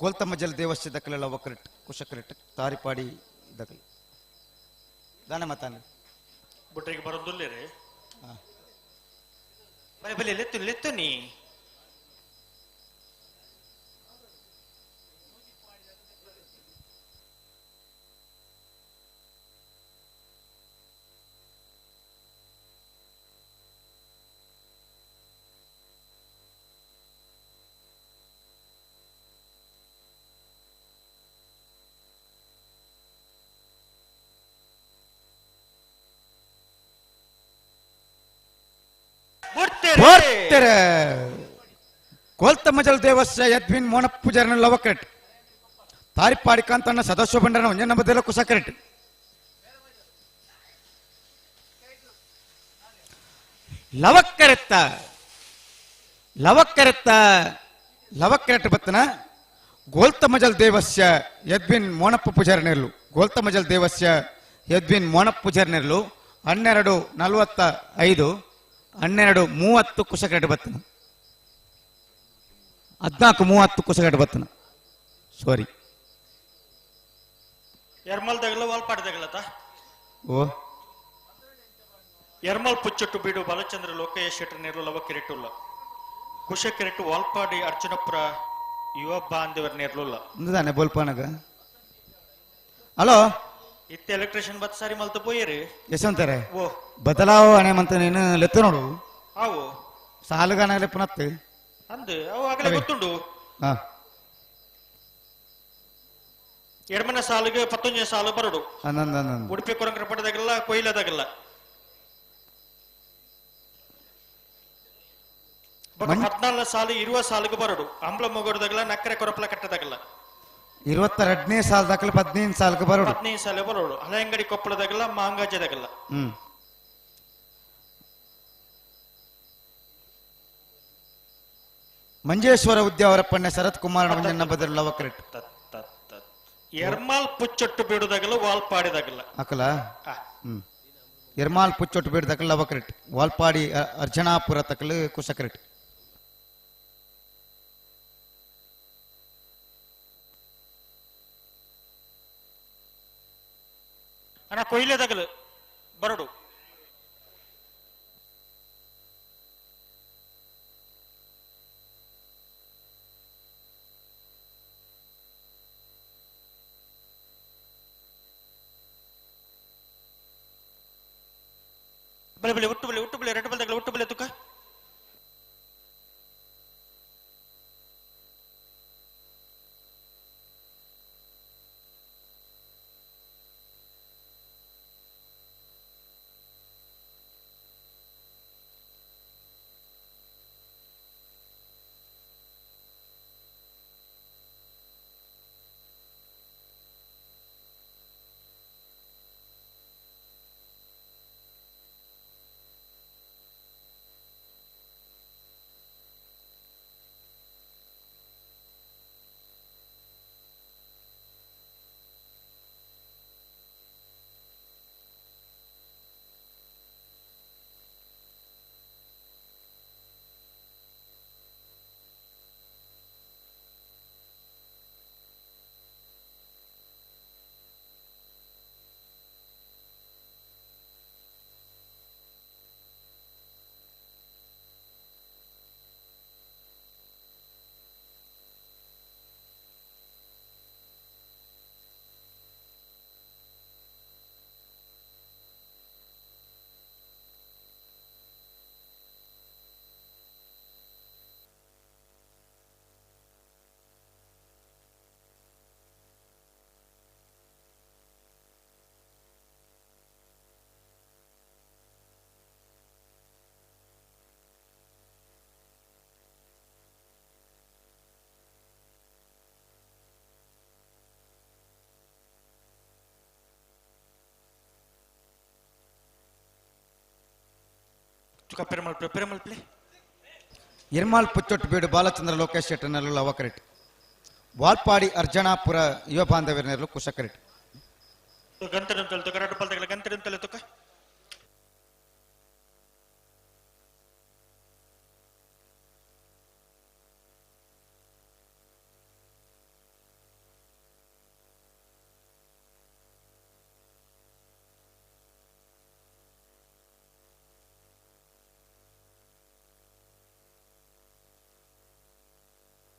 ಗೋಲ್ತಮ್ಮ ಜಲ ದೇವಸ್ಥೆ ದಕ್ಕಲೆಲ್ಲ ಒಕ್ಕರೆಟ್ ಕುಶಕರೆಟ್ ತಾರಿಪಾಡಿ ದಕ್ಕಲ್ ದಾನ ಮತಾನೆ ಬುಟ್ಟರಿಗೆ ಬರೋದಿಲ್ಲ ಬಲೆ ಬಲೆ ಲೆತ್ತು ಲೆತ್ತು ನೀ ಗೋಲ್ತಮ್ಮ ಜಲ ದೇವಸ್ಯ ಯದ್ವಿನ್ ಮೋನ ಪೂಜಾರನ ಲವಕರೆಟ್ ತಾರಿಪಾಡಿ ಕಾಂತಣ್ಣ ಸದಸ್ಯ ಬಂಡನ ಒಂಜನ ಬದಲ ಕುಸಕರೆಟ್ ಲವಕರೆತ್ತ ಲವಕರೆತ್ತ ಲವಕರೆಟ್ ಬತ್ತನ ಗೋಲ್ತಮ್ಮ ಜಲ ದೇವಸ್ಯ ಯದ್ವಿನ್ ಮೋನಪ್ಪ ಪೂಜಾರನೆರ್ಲು ಗೋಲ್ತಮ್ಮ ಜಲ ದೇವಸ್ಯ ಯದ್ವಿನ್ ಮೋನಪ್ಪ ಪೂಜಾರನೆರ್ಲು 12:45 12:30 ಕುಸಕರೆಟ್ ಬತ್ತನ 14:30 ಕುಸಗಡ್ಡ ಬತ್ತನ ಸಾರಿ ಎರ್ಮಲ್ದಾಗಲ್ಲ ವಾಲ್ಪಾಡ್ದಾಗಲ್ಲತ ಓ ಎರ್ಮಲ್ ಪುಚ್ಚೊಟ್ಟು ಬೀಡು ಬಾಲಚಂದ್ರ ಲೋಕಯ್ಯ ಶೆಟ್ಟಿ ನೆರಳು ಲವ ಕಿರೀಟುಲ್ಲ ಕುಶ ಕಿರೀಟು ವಾಲ್ಪಾಡಿ ಅರ್ಜುನಪುರ ಯುವ ಬಾಂಧವರ ನೆರಳುಲ್ಲ ಇಂದಾನೆ ಬೋಲ್ಪಾನಗ ಹಲೋ ಇತ್ತೆ ಎಲೆಕ್ಟ್ರಿಷಿಯನ್ ಬತ್ ಸಾರಿ ಮಲ್ತು ಪೋಯರಿ ಯಶವಂತರೆ ಓ ಬದಲಾವ ಹಣೆ ಮಂತ ನೀನು ಲೆತ್ತು ನೋಡು ಅವು ಸಾಲುಗಾನಾಗಲೆ ಪುನತ್ ಅಂದು ಅವು ಆಗಲೇ ಗೊತ್ತುಂಡು ಹಾ ಎಡಮನೆ ಸಾಲಿಗೆ 11ನೇ ಸಾಲು ಬರಡು ಉಡುಪಿ ಕೊರಂಕರ ಪಟ್ಟದಾಗಲ್ಲ ಕೊಯ್ಲದಾಗಲ್ಲ 14ನೇ ಸಾಲು 20 ಸಾಲಿಗೆ ಬರಡು ಅಂಬ್ಲ ಮೊಗಡದಾಗಲ್ಲ ನಕ್ಕರೆ ಕೊರಪಲ ಕಟ್ಟದಾಗಲ್ಲ 22ನೇ ಸಾಲದಾಗಲ್ಲ 15 ಸಾಲಕ್ಕೆ ಬರಡು 15 ಸಾಲ ಬರಡು ಹಳೆಂಗಡಿ ಕೊಪ್ಪಳದಾಗಲ್ಲ ಮಾಂಗಾಜದಾಗಲ್ಲ ಮಂಜೇಶ್ವರ ಉದ್ಯಾವರಪ್ಪಣ್ಣ ಶರತ್ ಕುಮಾರ್ ಮಂಜಣ್ಣ ಬದಲು ಲವಕರೆಟ್ ಎರ್ಮಾಲ್ ಪುಚ್ಚೊಟ್ಟು ಬೀಡುದಾಗಲ್ಲ ವಾಲ್ಪಾಡಿದಾಗಲ್ಲ ಅಕಲ ಎರ್ಮಾಲ್ ಪುಚ್ಚೊಟ್ಟು ಬೀಡುದಾಗಲ್ಲ ಲವಕರೆಟ್ ವಾಲ್ಪಾಡಿ ಅರ್ಜನಾಪುರ ತಕಲು ಕುಸಕರೆಟ್ ಅಣ್ಣ ಕೊಯ್ಲೆದಾಗಲ್ಲ ಬರಡು ಬಲೆ ಬಲೆ ಉಟ್ಟು ಬಲೆ ರೆಡ್ ಬಲ್ದಾಗ ಉಟ್ಟು ಬಲೆ ತುಕ ತುಕ ಪೆರಮಲ್ ಪ್ಲೇ ಇರ್ಮಾಲ್ ಪುಚ್ಚೊಟ್ಟುಬೀಡು ಬಾಲಚಂದ್ರ ಲೋಕೇಶ್ ಶೆಟ್ಟಿ ನೆರಳು ಲವಕರೆಟ್ ವಾಲ್ಪಾಡಿ ಅರ್ಜನಾಪುರ ಯುವ ಬಾಂಧವ್ಯ ನೆರಳು ಕುಶಕರೆಟ್ ಗಂಟೆಂತಲೆ ತುಕ ರೆಡ್ ಬಲ್ದಾಗ ಗಂಟೆಂತಲೆ ತುಕ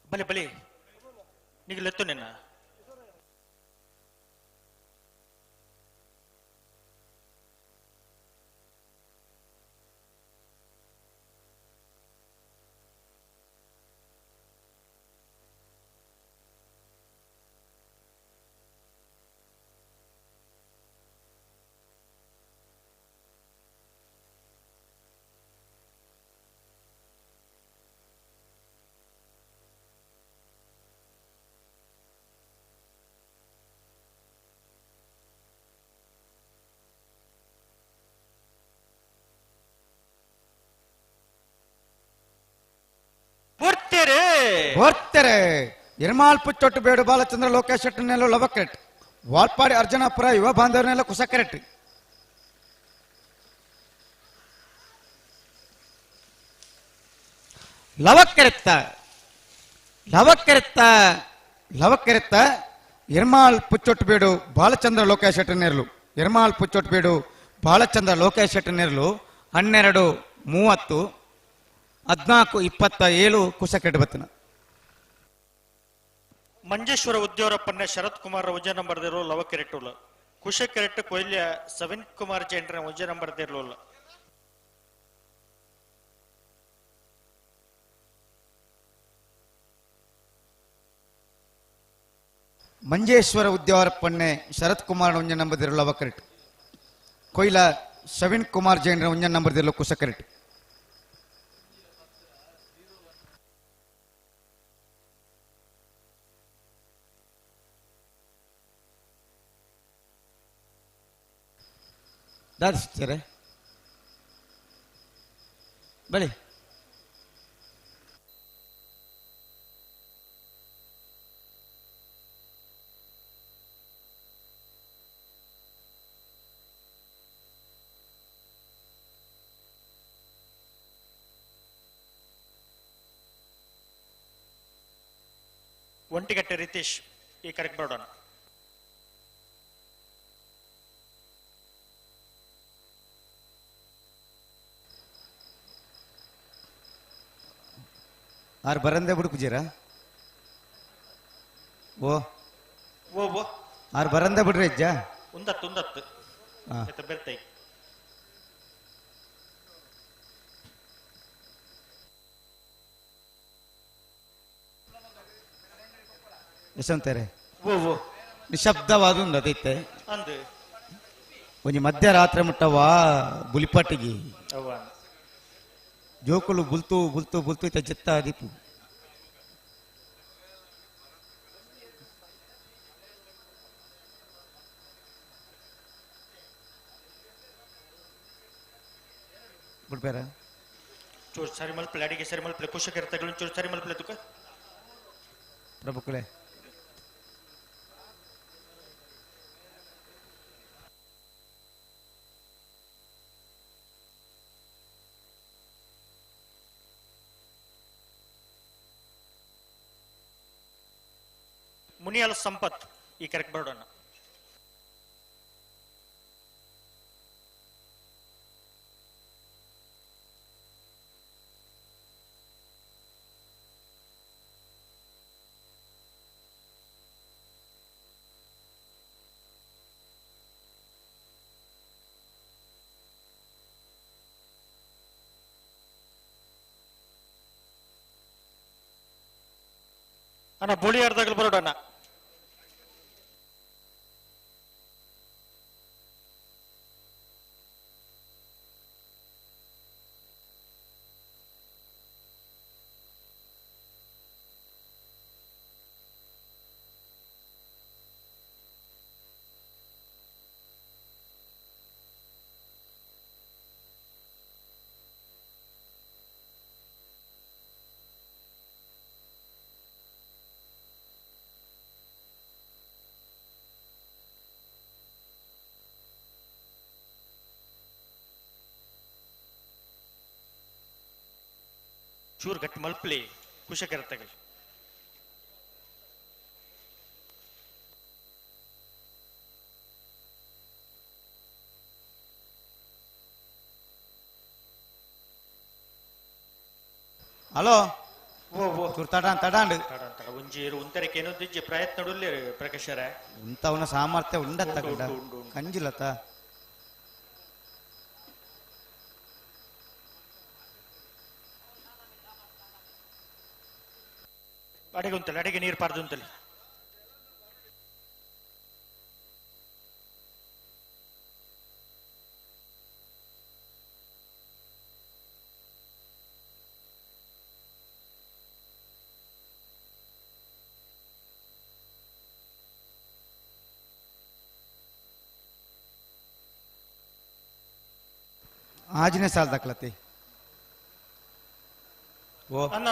ಬಲೆ ಬಲೆ ನಿಗಲೆತ್ತು ನಿನ್ನ ಬರ್ತಾರೆ ಇರ್ಮಾಲ್ ಪುಚ್ಚೊಟ್ಟುಬೀಡು ಬಾಲಚಂದ್ರ ಲೋಕೇಶ್ ಶೆಟ್ಟಿ ನೆರಳು ಲವಕರೆಟ್ ವಾಲ್ಪಾಡಿ ಅರ್ಜನಾಪುರ ಯುವ ಬಾಂಧವ್ಯ ನೆರಳು ಕುಶಕರೆಟ್ ಲವಕ್ಕೆರೆತ್ತ ಇರ್ಮಾಲ್ ಪುಚ್ಚೊಟ್ಟುಬೀಡು ಬಾಲಚಂದ್ರ ಲೋಕೇಶ್ ಶೆಟ್ಟಿ ನೆರಳು ಇರ್ಮಾಲ್ ಪುಚ್ಚೊಟ್ಟುಬೀಡು ಬಾಲಚಂದ್ರ ಲೋಕೇಶ್ ಶೆಟ್ಟಿ ನೆರಳು 12:30 14:27 ಕುಶಕರೆಟ್ ಬತ್ತನ ಮಂಜೇಶ್ವರ ಉದ್ಯೋರಪ್ಪನ ಶರತ್ ಕುಮಾರ್ ಉಜ ನಂಬರ್ ದೇರು ಲವಕೆರೆಟ್ಟುಲ ಕುಶಕೆರೆಟ್ಟು ಕೊಯ್ಲ್ಯ ಸವಿನ್ ಕುಮಾರ್ ಜೈನ್ರ ಉಜ ನಂಬರ್ ದೇರ್ಲುಲ್ಲ ಮಂಜೇಶ್ವರ ಉದ್ಯೋರಪ್ಪನ್ನೆ ಶರತ್ ಕುಮಾರ್ ಉಂಜ ನಂಬರ್ ದೇರು ಲವಕೆರೆಟ್ ಕೊಯ್ಲ ಸವಿನ್ ಕುಮಾರ್ ಜೈನ್ರ ಉಂಜ ನಂಬರ್ ದೇರ್ಲು ಕುಶಕರೆಟ್ ದಾದಿಸ್ತಾರೆ ಬಳಿ ಒಂಟಿಗಟ್ಟೆ ರಿತೀಶ್ ಈ ಕರೆಕ್ಟ್ ಮಾಡೋಣ ಆರು ಬರಂದೆ ಬಿಡು ಪೂಜಾರ ಓ ಓ ಓ ಆರು ಬರಂದೆ ಬಿಡ್ರಿ ಅಜ್ಜ ಉಂದತ್ತು ಬೆರ್ತೈ ಯಶವಂತರೇ ಓ ಓ ನಿಶಬ್ದವಾದ ಒಂದು ಅದೈತೆ ಅಂದೆ ಒಂಜಿ ಮಧ್ಯರಾತ್ರಿ ಮುಟ್ಟವಾ ಬುಲಿಪಟ್ಟಿಗೆ ಅವ್ವ ಜೋಕುಲು ಬುಲ್ತು ಬುಲ್ತು ಬುಲ್ತು ಇತ್ತ ಜತ್ತ ದೀಪು ಬಿಡ್ಬೇರ ಚೂರು ಸರಿ ಮಲ್ಪಲೆ ಅಡಿಗೆ ಸರಿ ಮಲ್ಪಲೆ ಕುಶಕರ ತಗೊಳ್ಳಿ ಚೂರು ಸರಿ ಮಲ್ಪಲೆ ತುಕ ಪ್ರಭುಕುಳೆ ಮುನಿಯಾಲ ಸಂಪತ್ ಈ ಕರೆಕ್ಟ್ ಬರೋಣ ಅಣ್ಣ ಬೋಳಿ ಅರ್ಧಗಳು ಬರೋಣ ಚೂರು ಗಟ್ಟಿ ಮಲ್ಪಲಿ ಕುಶಕರ ತಗೊಳ್ಳಿ ಹಲೋ ಓ ಓ ಚೂರು ತಡಾಂಡು ಒಂಜಿ ಉಂತರಕ್ಕೆ ಏನೋ ದಿಜ್ಜೆ ಪ್ರಯತ್ನ ನಡುಲ್ಲಿ ಪ್ರಕಾಶರ ಇಂಥವನ ಸಾಮರ್ಥ್ಯ ಉಂಡತ್ತ ಕಂಜಿಲತ ಅಡಿಗೆ ಉಂಟಲ್ಲ ಅಡಿಗೆ ನೀರು ಪಾರ್ದು ಉಂಟಲ್ಲ ಆಜನೇ ಸಾಲ ದಕ್ಲತಿ ಓ ಅನ್ನ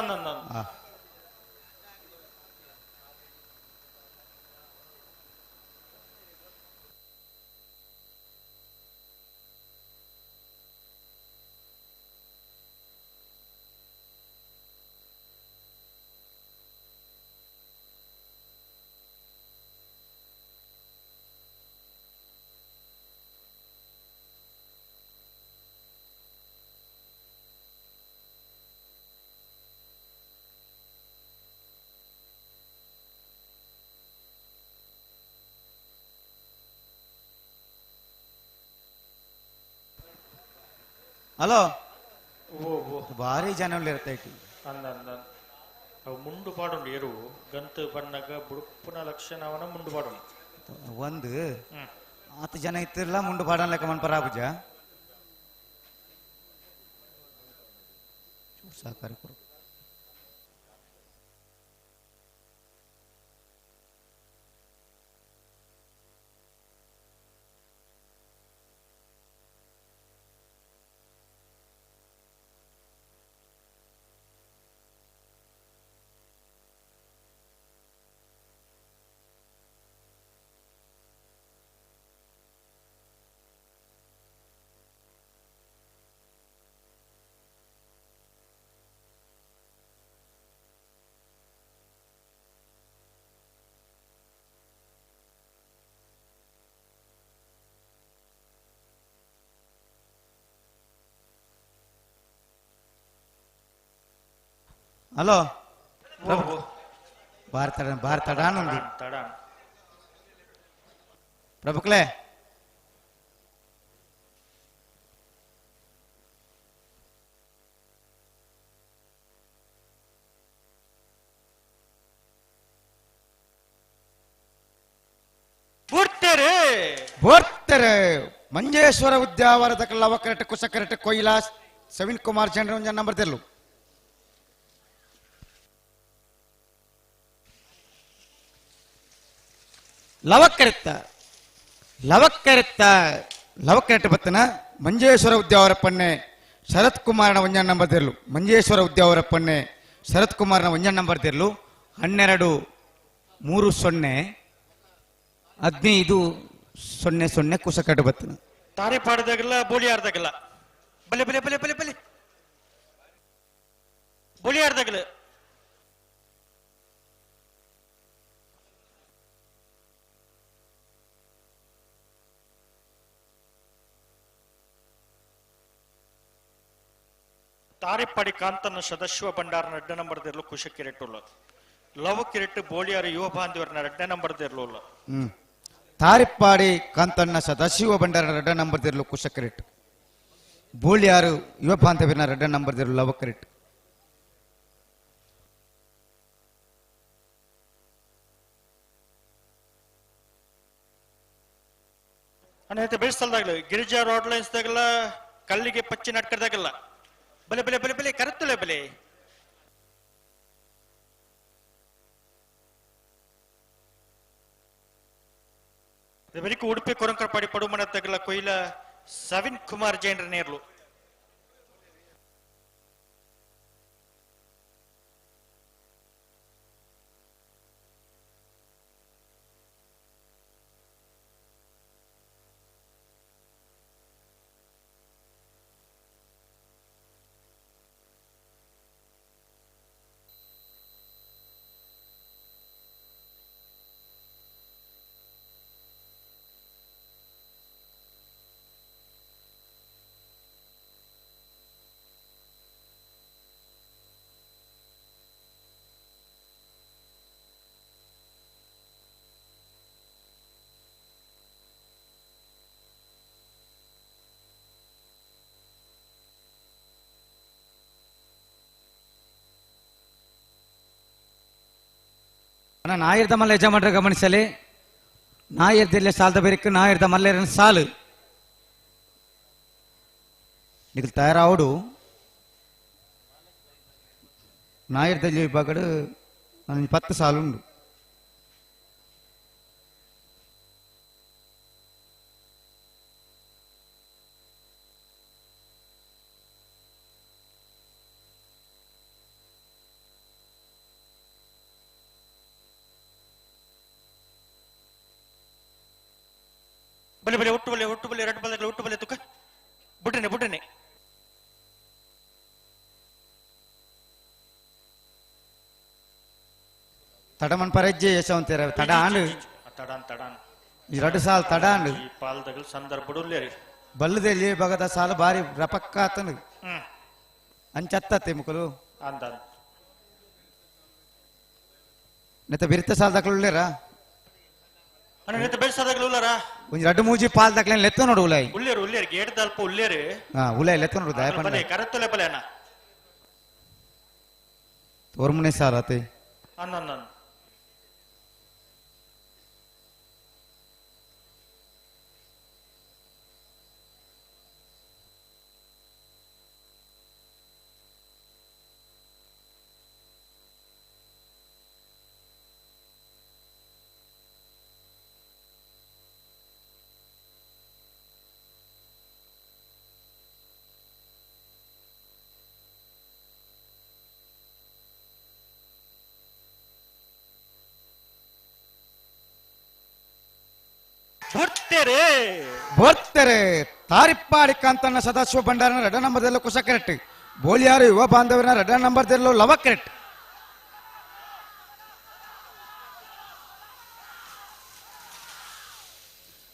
ಹಲೋ ಓ ಓ ಭಾರಿ ಜನ ಇರ್ತಾ ಅಂದ ಅವು ಮುಂಡು ಪಾಡುಂಡು ಎರು ಗಂತು ಬಣ್ಣಗ ಬುಡುಪುನ ಲಕ್ಷಣವನ ಮುಂಡು ಪಾಡುಂಡು ಒಂದು 10 ಜನ ಇತ್ತಿರಲ್ಲ ಮುಂಡು ಪಾಡನ್ ಲೆಕ್ಕ ಮನ್ಪರಾಬುಜ ಸಹಕಾರ ಕೊಡು ಹಲೋ ಭಾರತ ಡಾನುಂದು ಪ್ರಭುಕ್ಲೆ ಬೋರ್ತಾರೆ ಮಂಜೇಶ್ವರ ಉದ್ಯಾವರದ ಲವ ಕರೆಕ್ಟ್ ಕುಶ ಕರೆಕ್ಟ್ ಕೊಯ್ಲಾಸ್ ಸವಿನ್ ಕುಮಾರ್ ಚಂದ್ರ ಒಂಜ ನಂಬರ್ ತೆರ್ಲು ಲವಕ್ಕರೆತ್ತ ಬತ್ತನ ಮಂಜೇಶ್ವರ ಉದ್ಯಾವರ ಪಣ್ಣೆ ಶರತ್ ಕುಮಾರನ ಒಂಜ ನಂಬರ್ ತೆರ್ಲು ಮಂಜೇಶ್ವರ ಉದ್ಯಾವರ ಪಣ್ಣೆ ಶರತ್ ಕುಮಾರ್ನ ಒಂಜ ನಂಬರ್ ತೆರ್ಲು 12-30-15-00 ಕುಶ ಕಟ್ಟು ಬತ್ತನ ತಾರೆ ಪಾಡದಾಗಲ್ಲ ಬೋಳಿ ಆಡ್ದಾಗಲ್ಲ ಬಲೆ ಬಲೆ ಬಲೆ ಬಲೆ ಬಲೆ ಬೋಳಿ ಆಡ್ದಾಗಲ್ಲ ತಾರೆಪ್ಪಾಡಿ ಕಾಂತನ ಸದಾಶಿವ ಭಂಡಾರನ 2 ನಂಬರ್ ದೇರ್ಲು ಕುಶ ಕಿರೆಟ್ಟುಲ್ಲ ಲವ ಕಿರೆಟ್ಟು ಬೋಳಿಯಾರು ಯುವ ಬಾಂಧವರನ 2 ನಂಬರ್ ದೇರ್ಲು ತಾರಿಪ್ಪಾಡಿ ಕಾಂತಣ್ಣ ಸದಾಶಿವ ಭಂಡಾರ 2 ನಂಬರ್ ದೇರ್ಲು ಕುಶ ಕಿರೆಟ್ ಬೋಳಿಯಾರು ಯುವ ಬಾಂಧವರನ 2 ನಂಬರ್ ದೇರ್ಲು ಲವ ಕಿರೆಟ್ ಅನ್ನೈತೆ ಬೇಯಿಸ್ತಲ್ದಾಗಲ್ಲ ಗಿರಿಜಾ ರೋಡ್ ಲೈನ್ಸ್ ದಾಗಲ್ಲ ಕಲ್ಲಿಗೆ ಪಚ್ಚಿ ನಟ್ಕದಾಗಲ್ಲ ಬಲೆ ಬಲೆ ಬಲೆ ಬಲೆ ಕರೆತ್ತಲೆ ಬಲೆ ಇವರಿಗೆ ಉಡುಪಿ ಕೊರಂಕರಪಾಡಿ ಪಡುಮಣ ತಗಲ ಕೊಯ್ಲ ಸವಿನ್ ಕುಮಾರ್ ಜೈನ್ರ ನೇರ್ಲು ನಾಯಿರ್ದ ಮಲ್ಲ ಯಜಮಾನ್ರ ಗಮನಿಸಲಿ ನಾಯಿರ್ದಲ್ಲೇ ಸಾಲದ ಬೇರೆಕ್ಕೆ ನಾಯಿರ್ದ ಮಲ್ಲೇರನ ಸಾಲು ನಿಖಿಲ್ ತಯಾರಾವಡು ನಾಯಿರ್ದಲ್ಲಿ ಬಗಡು 10 ಸಾಲು ಉಂಡು ಬಲೆ ಬಲೆ ಒಟ್ಟು ಬಲೆ 2 ಬಲೆ ಒಟ್ಟು ಬಲೆ ತುಕ ಬುಟ್ಟನೆ ತಡಮನ್ ಪರಜ್ಜೆ ಯಶವಂತರ ತಡಾಂಡು ತಡಾನ್ 2 ಸಾಲ್ ತಡಾಂಡು ಈ ಪಾಲ್ದಗಲ್ ಸಂದರ್ಭ ಬಡುಲ್ಲೇರಿ ಬಲ್ಲದಲ್ಲಿ ಬಗದ ಸಾಲ ಬಾರಿ ರಪಕ್ಕ ಆತನು ಅಂಚತ್ತತ್ತೆ ಮುಕಲು ಅಂದ ನೆತ ಬಿರಿತ ಸಾಲ ದಕ್ಲುಳ್ಳೇರ ಅಣ್ಣ ನೆತ ಬೆಳ್ಸದಾಗಲ ಉಲ್ಲರ ಒಂಜಿ 2-3 ಪಾಲ್ ದಕ್ಲೇನ್ ಲೆತ್ತ ನೋಡು ಉಲೈ ಉಲ್ಲೇರು ಗೇಟ್ ದಲ್ಪ ಉಲ್ಲೇರು ಉಲೈ ಲೆತ್ತ ನೋಡು ದಯ ಪಂಡ ಬಲೆ ಕರೆತ್ತಲೆ ಬಲೆ ಅಣ್ಣ ತೋರ್ಮುನೆ ಸಾರತೆ ಅನ್ನ ಬೋರ್ತಾರೆ ತಾರಿಪ್ಪಾಡಿ ಕಾಂತಣ್ಣ ಸದಾಶಿವ ಭಂಡಾರನ 2 ನಂಬರ್ ದೆಲ್ಲ ಕುಶ ಕರೆಕ್ಟ್ ಬೋಳಿಯಾರು ಯುವ ಬಾಂಧವರನ 2 ನಂಬರ್ ದೆಲ್ಲ ಲವ ಕರೆಕ್ಟ್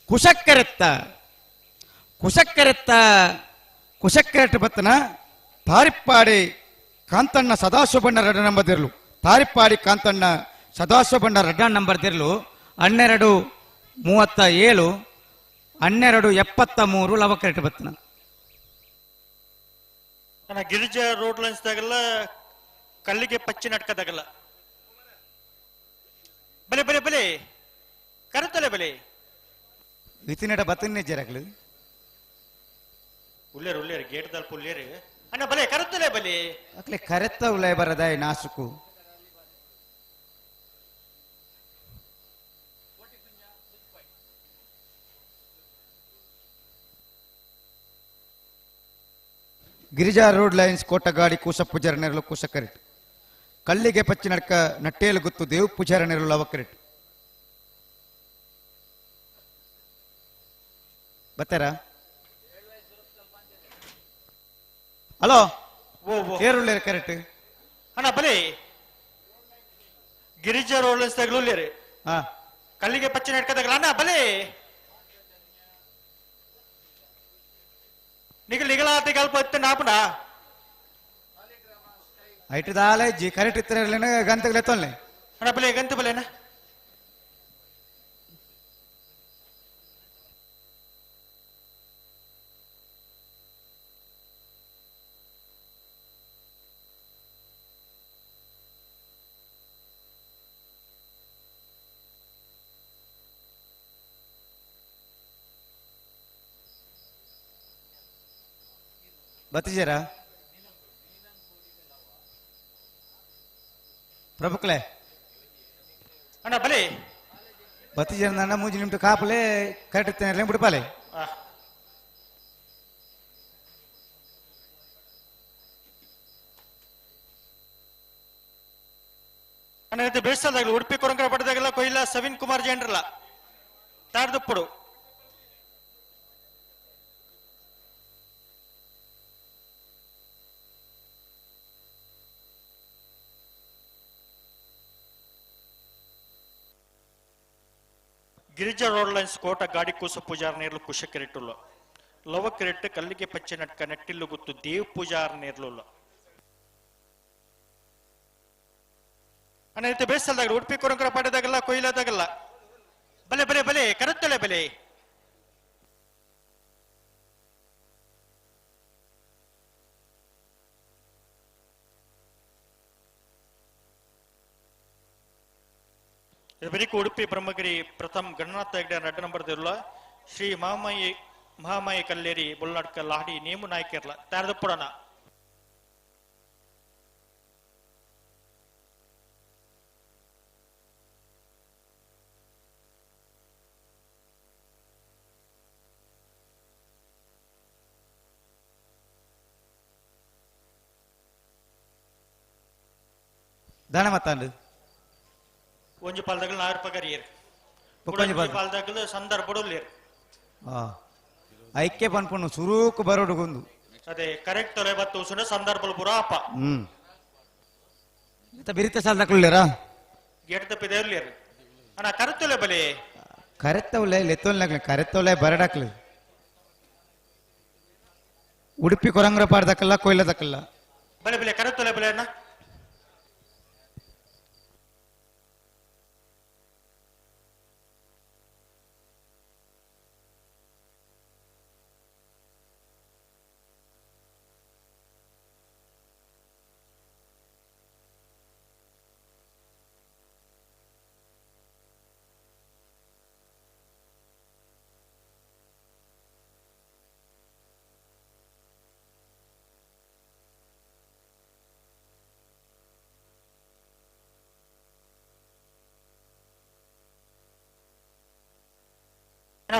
ಕುಶಕ್ಕರೆತ್ತ ಬತ್ತನ ತಾರಿಪ್ಪಾಡಿ ಕಾಂತಣ್ಣ ಸದಾಶಿವ ಭಂಡಾರ 2 ನಂಬರ್ ದೆರ್ಲು ತಾರಿಪ್ಪಾಡಿ ಕಾಂತಣ್ಣ ಸದಾಶಿವ ಭಂಡಾರ 2 ನಂಬರ್ ದೆರ್ಲು 12-37 12-73 ಲವ ಕರೆಕ್ಟ್ ಬತ್ತನ ಗಿರಿಜಾ ರೋಡ್ ಲೈನ್ಸ್ ದಾಗಲ್ಲ ಕಲ್ಲಿಗೆ ಪಚ್ಚಿ ನಟ್ಕದಾಗಲ್ಲ ಬಲೆ ಬಲೆ ಬಲೆ ಕರೆತಲೆ ಬಲೆ ಇತಿನಡ ಬತ್ತನ್ನೇ ಜರಕ್ಲು ಉಳ್ಳೇರು ಉಳ್ಳೇರು ಗೇಟ್ ದಲ್ಪ ಉಳ್ಳೇರು ಅಣ್ಣ ಬಲೆ ಕರುತ್ತಲೇ ಬಲೆ ಅಕ್ಲೆ ಕರೆತ್ತ ಉಲಾಯ್ ಬರದಾಯ್ ನಾಸುಕು ಗಿರಿಜಾ ರೋಡ್ ಲೈನ್ಸ್ ಕೋಟಗಾಡಿ ಕೂಸ ಪೂಜಾರನೆರಲು ಕೂಸ ಕರೆಟ್ ಕಳ್ಳಿಗೆ ಪಚ್ಚಿ ನಡ್ಕ ನಟ್ಟೇಲು ಗುತ್ತು ದೇವ್ ಪೂಜಾರನೆರಲು ಅವ ಕರೆಟ್ ಬತ್ತಾರ ಹಲೋ ಏರುಳ್ಳೇರು ಕರೆಕ್ಟ್ ಅಣ್ಣ ಬಲೆ ಗಿರಿಜಾ ರೋಡ್ ತಗಲು ಉಳ್ಳೇರು ಹಾ ಕಲ್ಲಿಗೆ ಪಚ್ಚಿ ನಡ್ಕದಾಗಲ್ಲ ಅಣ್ಣ ಬಲೆ ನಿಗಲಾತಿ ಗಲ್ಪ ಇತ್ತು ನಾಪುಣ ಐಟ್ ದಾಲೆ ಜಿ ಕರೆಕ್ಟ್ ಇತ್ತರಲೇನ ಗಂತಗಲೆ ತೊಲ್ಲೆ ಅಣ್ಣ ಬಲೆ ಗಂತ ಬಲೆನ ಬತ್ತಿಜರ ಪ್ರಭುಕ್ಲೆ ಅಣ್ಣ ಬಲೆ ಬತ್ತಿಜರ ನನ್ನ ಮೂಜಿ ನಿಮ್ಟು ಕಾಪಲೆ ಕರೆಕ್ಟ್ ಇತ್ತೇನೆ ಬಿಡ್ಪಾಲೆ ಅಣ್ಣ ಇದು ಬೇಸದಾಗಲಿ ಉಡುಪಿ ಕೊರಂಕರ ಪಡೆದಾಗಲ್ಲ ಕೊಯ್ಲ ಸವಿನ್ ಕುಮಾರ್ ಜೈನ್ರಲ್ಲ ತಾಡ್ದಪ್ಪಡು ಗಿರಿಜಾ ರೋಡ್ ಲೈನ್ಸ್ ಕೋಟ ಗಾಡಿ ಕೂಸ ಪೂಜಾರ ನೇರ್ಲು ಕುಶ ಕೆರೆಟ್ಟುಲ್ಲ ಲವ ಕೆರೆಟ್ಟು ಕಲ್ಲಿಗೆ ಪಚ್ಚೆ ನಟ್ಕ ನೆಟ್ಟಿಲ್ಲು ಗುತ್ತು ದೇವ್ ಪೂಜಾರ ನೇರ್ಲುಲ್ಲ ಅಣ್ಣ ಇದು ಬೇಸಲ್ದಾಗ ಉಡುಪಿ ಕೊರಂಕರ ಪಾಡ್ಯದಾಗಲ್ಲ ಕೊಯ್ಲದಾಗಲ್ಲ ಬಲೆ ಬಲೆ ಬಲೆ ಕರೆತ್ತಲೆ ಬಲೆ ಇವರಿಗೂ ಉಡುಪಿ ಬ್ರಹ್ಮಗಿರಿ ಪ್ರಥಮ ಗಣನಾಥ ಹೆಗ್ಡೆ 2 ನಂಬರ್ ದಿರುಲ ಶ್ರೀ ಮಹಾಮಾಯಿ ಕಲ್ಲೇರಿ ಬುಲ್ನಾಡ್ಕ ಲಾಡಿ ನೇಮು ನಾಯಕರ್ಲ ತಾರದ ಪುರಾಣ ದಾನ ಮತ್ತಾಂಡು ಒಂಜಿ ಪಾಲ್ದಾಗಲ್ 4 ರೂಪಾಯಿ ಕರಿಯರ್ ಒಂಜಿ ಪಾಲ್ದಾಗಲ್ ಸಂದರ್ಭಡುಲ್ಲೇರ್ ಐಕ್ಯ ಪನ್ಪುಣ್ಣು ಸುರೂಕು ಬರೋಡುಗೊಂದು ಅದೇ ಕರೆಕ್ಟ್ ತೊಲೆ ಬತ್ತು ಸುನ ಸಂದರ್ಭಲು ಪುರ ಅಪ್ಪ ಬಿರಿತ ಸಾಲ್ದಾಕ್ಲೇರಾ ಗೇಟ್ ತಪ್ಪಿದೆ ಇರ್ಲೇರ್ ಅಣ್ಣ ಕರೆತ್ತೊಲೆ ಬಲೆ ಕರೆತ್ತವಲೆ ಲೆತ್ತೋಲ್ನಾಗ್ಲಿ ಕರೆತ್ತವಲೆ ಬರಡಾಕ್ಲಿ ಉಡುಪಿ ಕೊರಂಗ್ರ ಪಾಡ್ದಕ್ಕಲ್ಲ ಕೊಯ್ಲದಕ್ಕಲ್ಲ ಬಲೆ ಬಲೆ ಕರೆತ್ತೊಲೆ ಬಲೆ ಅಣ್ಣ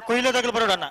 ಕೊಯ್ಲದಾಗಲು ಬರೋಡಣ್ಣ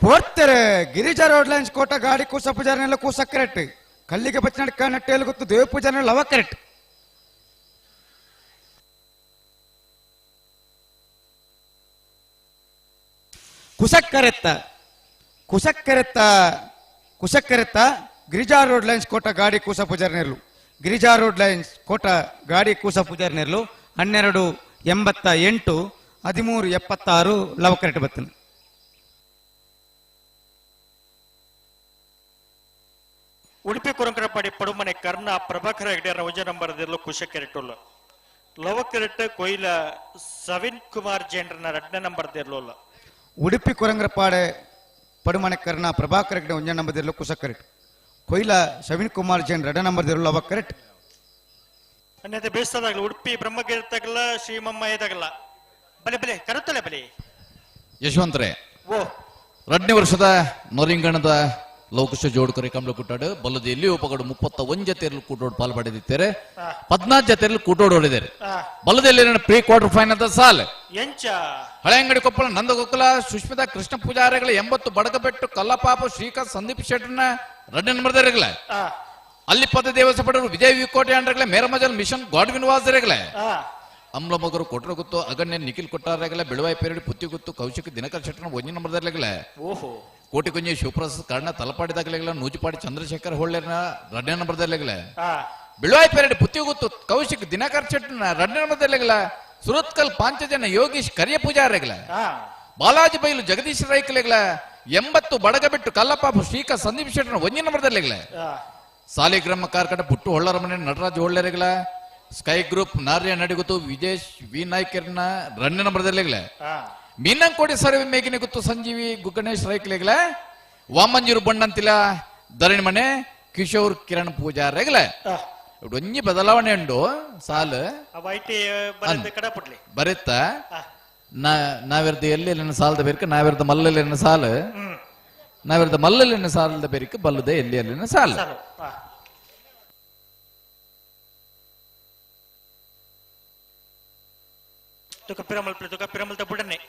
ಪೋರ್ತೆರೆ ಗಿರಿಜಾ ರೋಡ್ ಲೈನ್ಸ್ ಕೋಟ ಗಾಡಿ ಕೂಸ ಪೂಜಾರನೆಲ್ಲ ಕೂಸ ಕರೆಕ್ಟ್ ಕಲ್ಲಿಗೆ ಬಚ್ಚನಡ್ಕ ನಟ್ಟೆಯಲ್ಲಿ ಗೊತ್ತು ದೇವ ಪೂಜಾರನೆ ಲವ ಕರೆಕ್ಟ್ ಕುಸಕ್ಕರೆತ್ತ ಗಿರಿಜಾ ರೋಡ್ ಲೈನ್ಸ್ ಕೋಟ ಗಾಡಿ ಕೂಸ ಪೂಜಾರನೆರ್ಲು ಗಿರಿಜಾ ರೋಡ್ ಲೈನ್ಸ್ ಕೋಟ ಗಾಡಿ ಕೂಸ ಪೂಜಾರನೆರ್ಲು 1288 1376 ಲವ ಕರೆಕ್ಟ್ ಬರ್ತನೆ. ಉಡುಪಿ ಕುರಂಕರಪಾಡಿ ಪಡುಮನೆ ಕರ್ಣ ಪ್ರಭಾಕರ ಹೆಗ್ಡೆರ ಒಂಜ ನಂಬರ್ದೆಲ್ಲ ಕುಶಕೆರೆಟುಲ್ಲ ಲವಕೆರೆಟ್ ಕೊಯ್ಲ ಸವಿನ್ ಕುಮಾರ್ ಜೇಂಡ್ರನ 2ನೇ ನಂಬರ್ದೆಲ್ಲ ಉಡುಪಿ ಕುರಂಗರಪಾಡೆ ಪಡುಮನೆ ಕರ್ಣ ಪ್ರಭಾಕರ ಹೆಗ್ಡೆ ಒಂಜ ನಂಬರ್ದೆಲ್ಲ ಕುಸಕರೆಟ್ ಕೊಯ್ಲ ಸವಿನ್ ಕುಮಾರ್ ಜೈನ್ 2ನೇ ನಂಬರ್ದೆಲ್ಲ ಲವ ಕರೆಕ್ಟ್. ಅನ್ನತೆ ಬೇಸ್ತದಾಗಲ್ಲ ಉಡುಪಿ ಬ್ರಹ್ಮಗಿರಿತಾಗಲ್ಲ ಶ್ರೀಮಮ್ಮಯ್ಯದಾಗಲ್ಲ ಬಲೆ ಬಲೆ ಕರುತ್ತಲೆ ಬಲೆ ಯಶವಂತರೇ 2ನೇ ವರ್ಷದ ನೋರಿಂಗಣದ ಲೌಕುಶ ಜೋಡ್ಕರಿ ಕಂಬಳ ಕುಟ್ಟಾಡು ಬಲ್ಲದಿಯಲ್ಲಿ ಉಪಗಡು 31 ಜತೆಯಲ್ಲಿ ಕೂಟೋಡು ಪಾಲ್ಪಡಿದಿದ್ದಾರೆ 14 ಜತೆಯಲ್ಲಿ ಕೂಟೋಡು ಹೊಡಿದ್ದಾರೆ ಬಲ್ಲದಲ್ಲಿ ಪ್ರೀ ಕ್ವಾರ್ಟರ್ ಫೈನಲ್ ಸಾಲ್ ಎಂಚ ಹಳೆಯಂಗಡಿ ಕೊಪ್ಪಳ ನಂದಗೋಕುಲ ಸುಷ್ಮಿತಾ ಕೃಷ್ಣ ಪೂಜಾರಿಗಳ 80 ಬಡಗಬೆಟ್ಟು ಕಲ್ಲಪಾಪ ಶ್ರೀಕಾಂತ್ ಸಂದೀಪ್ ಶೆಟ್ಟರ್ನ 2ನೇ ನಂಬರ್ದಾರಿಗಳ ಅಲ್ಲಿ ಪದ ದೇವಸ ಪಡರು ವಿಜಯ್ ವಿಕೋಟೆ ಅಂಡ್ರಗಳ ಮೇರಮಜಲ್ ಮಿಷನ್ ಗಾಡ್ವಿನ್ ವಾಸರೆಗಳ ಅಮ್ಲ ಮಗರು ಕೊಟ್ರ ಗೊತ್ತು ಅಗಣ್ಯ ನಿಖಿಲ್ ಕೊಟ್ಟಾರಗಳ ಬೆಳವಾಯಿ ಪೇರಡಿ ಪುತ್ತಿ ಗೊತ್ತು ಕೌಶಿಕ್ ದಿನಕರ್ ಶೆಟ್ಟರ್ನ 1ನೇ ನಂಬರ್ದಾರಿಗಳ ಓಹೋ ಕೋಟಿ ಕುಂಜಿ ಶಿವಪ್ರಸಾದ್ ಕರ್ಣ ತಲಪಾಡಿದಾಗಲಿಗಳ ನೂಜಿಪಾಡಿ ಚಂದ್ರಶೇಖರ್ ಹೊಳ್ಳೆರ್ನ 2ನೇ ನಂಬರ್ದಾರಿಗಳ ಬೆಳವಾಯಿ ಪೇರಡಿ ಪುತ್ತಿ ಗೊತ್ತು ಕೌಶಿಕ್ ದಿನಕರ್ ಶೆಟ್ಟರ್ನ 2ನೇ ನಂಬರ್ದಾರಿಗಳ ಸುರತ್ಕಲ್ ಪಾಂಚಜನ ಯೋಗೀಶ್ ಕರಿಯ ಪೂಜಾರಿಗಳ ಬಾಲಾಜಿ ಬೈಲು ಜಗದೀಶ್ ರೈಕಲೆಗಳ 80 ಬಡಗಬೆಟ್ಟು ಕಲ್ಲಪ್ಪ ಶ್ರೀಕಾಂತ್ ಸಂದೀಪ್ ಶೆಟ್ಟರ್ನ 1ನೇ ನಂಬರ್ದಾರಿಗಳ ಸಾಲಿಗ್ರಾಮ ಕಾರ್ಕಟ ಪುಟ್ಟು ಹೊಳ್ಳರಮನೆ ನಟರಾಜ್ ಹೊಳ್ಳೆರೆಗಳ ಸ್ಕೈ ಗ್ರೂಪ್ ನಾರ್ಯ ನಡಿಗುತ್ತು ವಿಜೇಶ್ ವಿ ನಾಯ್ಕರ್ನ 2ನೇ ನಂಬರ್ದಾರಿಗಳ ಮೀನಂಕೋಡಿ ಸರ್ವೆ ಮೇಗಿನ ಗೊತ್ತು ಸಂಜೀವಿ ಗಣೇಶ್ ರೈಕ್ಲೆಗಳ ವಾಮಂಜೂರು ಬಣ್ಣಂತಿಲ ಧರಣಿ ಮನೆ ಕಿಶೋರ್ ಕಿರಣ್ ಪೂಜಾರೆಗಳ ಒಂಜಿ ಬದಲಾವಣೆ ಉಂಡು ಸಾಲು ಬರುತ್ತ ನಾವಿರ್ದ ಎಲ್ಲಿ ಸಾಲದ ಬೇರಿಕ ನಾವಿರ್ದ ಮಲ್ಲಲ್ಲಿನ ಸಾಲು ನಾವಿರ್ದ ಮಲ್ಲಲ್ಲಿನ ಸಾಲದ ಬೇರಿಕ ಬಲ್ಲದೆ ಎಲ್ಲಿ ಸಾಲು ತುಕ ಪಿರಮಲ್ ತಪ್ಪುಡನೆ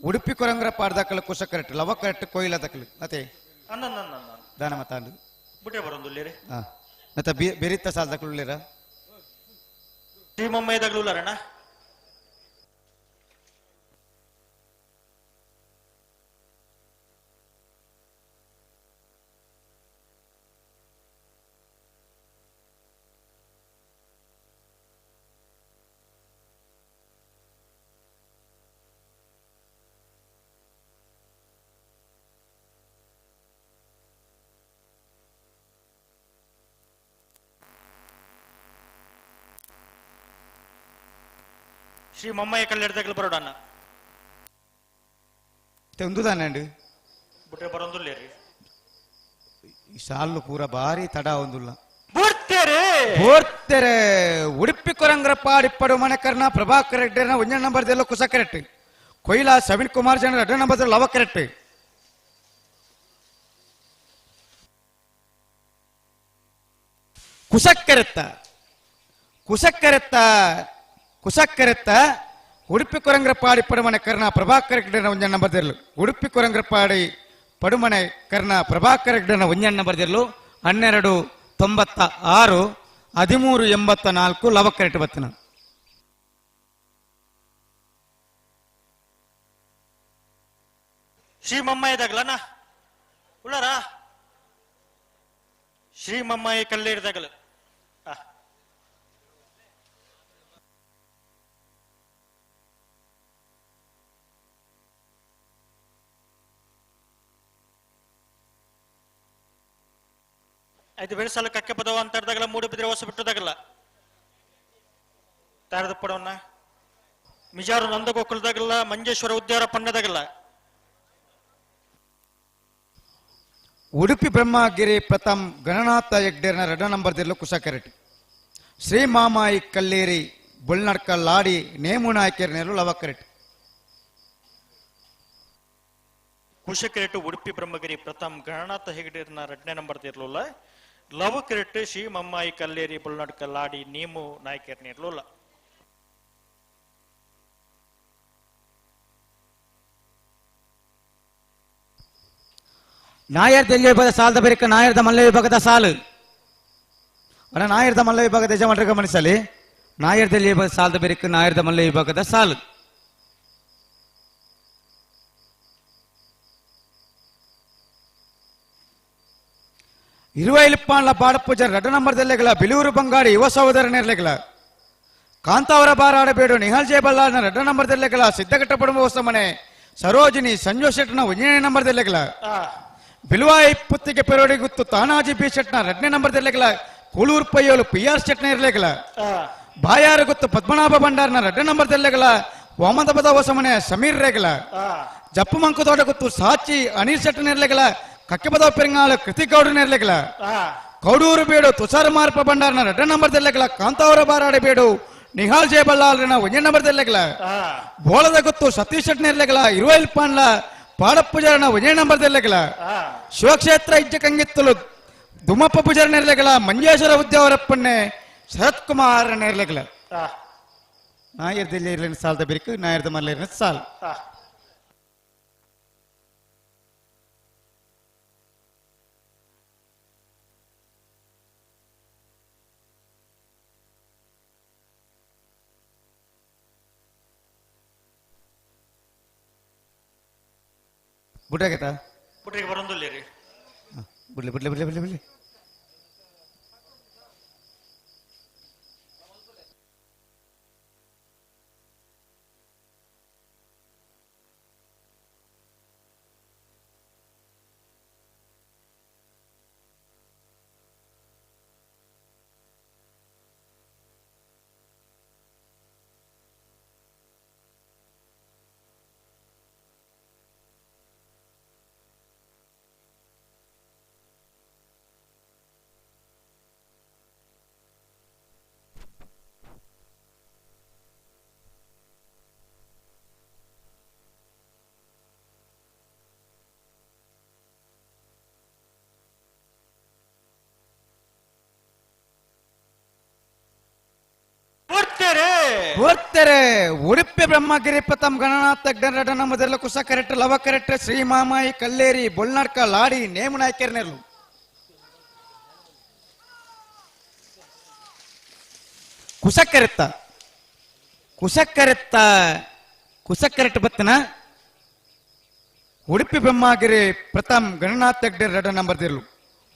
ಉಡುಪಿ ಕೊರಂಗರಪಾಡ ದಾಖಲೆ ಕುಶ ಕರೆಕ್ಟ್ ಲವ ಕರೆಕ್ಟ್ ಕೊಯ್ಲ ದಾಖಲೆ ಮತ್ತೆ ದಾನ ಮತಾಂಡು ಬುಟೆ ಬರೊಂದುಲ್ಲೇರೆ ಮತ್ತೆ ಬೆರಿತ್ತ ಸಾಲ ದಾಖಲೆ ಶ್ರೀಮಮ್ಮಯ್ಯದಾಗಲೂಲರಣ್ಣ ಶ್ರೀ ಮಮ್ಮಯ್ಯ ಕಲ್ಲೆಡ್ದಾಗಲು ಬರೋಡಣ್ಣ ಒಂದುದಾನೆ ಬುಟ್ರೆ ಬರೊಂದುಲ್ಲೇರಿ ಈ ಸಾಲು ಪೂರ ಭಾರಿ ತಡ ಒಂದುಲ್ಲ ಬೋರ್ತೆರೆ ಉಡುಪಿ ಕೊರಂಗರಪಾಡ ಇಪ್ಪಡು ಮನೆ ಕರ್ಣ ಪ್ರಭಾಕರ್ ಹೆಗ್ಡೆರ್ನ 1ನೇ ನಂಬರ್ದೆಲ್ಲ ಕುಸ ಕರೆಕ್ಟ್ ಕೊಯ್ಲಾ ಸವಿನ್ ಕುಮಾರ್ ಜನ 2ನೇ ನಂಬರ್ದಲ್ಲಿ ಲವ ಕರೆಕ್ಟ್ ಕುಸಕ್ಕರೆತ್ತ ಉಡುಪಿ ಕೊರಂಗರಪಾಡಿ ಪಡುಮನೆ ಕರ್ಣ ಪ್ರಭಾಕರ್ ಹೆಗ್ಡೆರ್ನ 1ನೇ ನಂಬರ್ದೆರ್ಲು ಉಡುಪಿ ಕೊರಂಗರಪಾಡಿ ಪಡುಮನೆ ಕರ್ಣ ಪ್ರಭಾಕರ್ ಹೆಗ್ಡೆರ್ನ 1ನೇ ನಂಬರ್ದೆರ್ಲು 1296 1384 ಲವ ಕರೆಕ್ಟ್ ಬರ್ತನ ಶ್ರೀ ಮಮ್ಮಯ್ಯದಾಗಲಣ್ಣ ಉಳ್ಳಾರ ಶ್ರೀ ಮಮ್ಮಯ್ಯ ಕಲ್ಲೇಡ್ದಾಗಲು ಐದು ಬೆಳೆಸಲು ಕಕ್ಕೆ ಪದವ ಅಂತರ್ದಾಗಲ್ಲ ಮೂಡು ಬಿದ್ರೆ ಹೊಸ ಬಿಟ್ಟದಾಗಲ್ಲ ತಾರದ ಪಡವನ್ನ ಮಿಜಾರು ನಂದಗೋಕುಲದಾಗಲ್ಲ ಮಂಜೇಶ್ವರ ಉದ್ಯಾರ ಪಣ್ಣದಾಗಲ್ಲ ಉಡುಪಿ ಬ್ರಹ್ಮಗಿರಿ ಪ್ರಥಮ್ ಗಣನಾಥ ಹೆಗ್ಡೇರ್ನ 2ನೇ ನಂಬರ್ದೆಲ್ಲೂ ಕುಶ ಕರೆಕ್ಟ್ ಶ್ರೀ ಮಾಮಾಯಿ ಕಲ್ಲೇರಿ ಬುಲ್ನಡ್ಕ ಲಾಡಿ ನೇಮು ನಾಯಕರನೇರು ಲವಕರೆಟ್ ಕುಶಕೆರೆಟ್ ಉಡುಪಿ ಬ್ರಹ್ಮಗಿರಿ ಪ್ರಥಮ್ ಗಣನಾಥ ಹೆಗಡೆರ್ನ 2ನೇ ನಂಬರ್ ಇರ್ಲಿಲ್ಲ ಲವಕೆರೆಟ್ ಶ್ರೀ ಮಮ್ಮಾಯಿ ಕಲ್ಲೇರಿ ಬುಲ್ನಡ್ಕ ಲಾಡಿ ನೇಮು ನಾಯಕರನೇರ್ಲಿಲ್ಲ ನಾಯರ್ ದೆಲ್ಲಿ ವಿಭಾಗದ ಸಾಲದ ಬರಿಕ ನಾಯರ್ದ ಮಲ್ಲ ವಿಭಾಗದ ಸಾಲು ಅಲ್ಲ ನಾಯರ್ದ ಮಲ್ಲ ವಿಭಾಗದ ಯಜಮಾನರು ಗಮನಿಸಲಿ ನಾಯರ್ ದೆಲ್ಲಿ ವಿಭಾಗದ ಸಾಲದ ಬರಿಕ ನಾಯರ್ದ ಮಲ್ಲ ವಿಭಾಗದ ಸಾಲು ಇರುವೈಲಿಪ್ಪಾನ್ಲ ಪಾಡಪೂಜಾರ 2 ನಂಬರ್ ದೆಲ್ಲೆಗಳ ಬಿಲೂರು ಬಂಗಾಡಿ ಯುವ ಸಹೋದರ ನೆರ್ಲೆಗಳ ಕಾಂತಾವರ ಬಾರಾಡಬೇಡು ನಿಹಾಲ್ ಜೇಬಲ್ಲಾನ 2 ನಂಬರ್ ದೆಲ್ಲೆಗಳ ಸಿದ್ದಘಟ್ಟ ಪಡುವ ಮನೆ ಸರೋಜಿನಿ ಸಂಜು ಶೆಟ್ನ 1ನೇ ನಂಬರ್ ದೆಲ್ಲೆಗಳ ಬಿಲ್ವಾಯಿ ಪುತ್ತಿಗೆ ಪೆರೋಡಿ ಗುತ್ತು ತಾನಾಜಿ ಬಿ ಶೆಟ್ನ 2ನೇ ನಂಬರ್ ದೆಲ್ಲೆಗಳ ಕೂಳೂರು ಪಯ್ಯೋಲು PR ಶೆಟ್ನ ಇರ್ಲೆಗಳ ಬಾಯಾರ ಗುತ್ತು ಪದ್ಮನಾಭ ಭಂಡಾರ್ನ 2ನೇ ನಂಬರ್ ದೆಲ್ಲೆಗಳ ವಾಮದಬದ ಹೊಸಮನೆ ಸಮೀರ್ ರೇಗಲ ಜಪ್ಪು ಮಂಕು ತೋಟ ಗುತ್ತು ಸಾಚಿ ಅನಿಲ್ ಶೆಟ್ನ ಇರ್ಲೆಗಳ ಕಕ್ಕೆಬದ ಪೆರಿಂಗಾಳು ಕೃತಿಗೌಡ ನೆರ್ಲೆಗಳ ಕೌಡೂರು ಬೇಡು ತುಷಾರ ಮಾರ್ಪ ಭಂಡಾರ್ನ 2ನೇ ನಂಬರ್ ದೆಲ್ಲೆಗಳ ಕಾಂತಾವರ ಬಾರಾಡೆ ಬೇಡು ನಿಹಾಲ್ ಜೇಬಲ್ಲಾಲ್ನ 1ನೇ ನಂಬರ್ ದೆಲ್ಲೆಗಳ ಬೋಳದ ಗುತ್ತು ಸತೀಶ್ ಶೆಟ್ನ ಇರ್ಲೆಗಳ ಇರುವೈಲ್ಪಾನ್ಲ ಪಾಡಪೂಜಾರನ 1ನೇ ನಂಬರ್ ದೆಲ್ಲೆಗಳ ಶಿವಕ್ಷೇತ್ರ ಇಜ್ಜ ಕಂಗಿತ್ತಲು ದುಮ್ಮಪ್ಪ ಪೂಜಾರ ನೆರ್ಲೆಗಳ ಮಂಜೇಶ್ವರ ಉದ್ಯಾವರಪ್ಪಣ್ಣೆ ಶರತ್ ಕುಮಾರ್ ನೆರ್ಲೆಗಳ ನಾಯರ್ ದೆಲ್ಲಿ ಇರ್ಲಿನ ಸಾಲದ ಬಿರಿಕು ನಾಯರ್ದ ಮಲ್ಲ ಸಾಲ್ ಬುಟ್ಟಾಗೈತಾ ಬುಟ್ರಿಗೆ ಬರೋದಿಲ್ಲ ರೀ ಬಿಡ್ಲಿ ಬಿಡ್ಲಿ ಬಿಡ್ಲಿ ಬಿಡ್ಲಿ ಬಿಡ್ಲಿ ಓದ್ತಾರೆ ಉಡುಪಿ ಬ್ರಹ್ಮಗಿರಿ ಪ್ರಥಮ್ ಗಣನಾಥ 2ನೇ ನಂಬರ್ ಕುಸ ಕರೆಕ್ಟ್ ಲವ ಕರೆಕ್ಟ್ ಶ್ರೀ ಮಾಮಾಯಿ ಕಲ್ಲೇರಿ ಬೊಲ್ನಾಡ್ಕ ಲಾಡಿ ನೇಮು ನಾಯಕರ್ನೆರ್ಲು ಕುಸಕ್ಕರೆತ್ತ ಕುಸಕ್ಕರೆತ್ತ ಕುಸಕ್ಕರೆಟ್ ಬತ್ತನ ಉಡುಪಿ ಬ್ರಹ್ಮಗಿರಿ ಪ್ರಥಮ್ ಗಣನಾಥ 2ನೇ ನಂಬರ್ ದಿರ್ಲು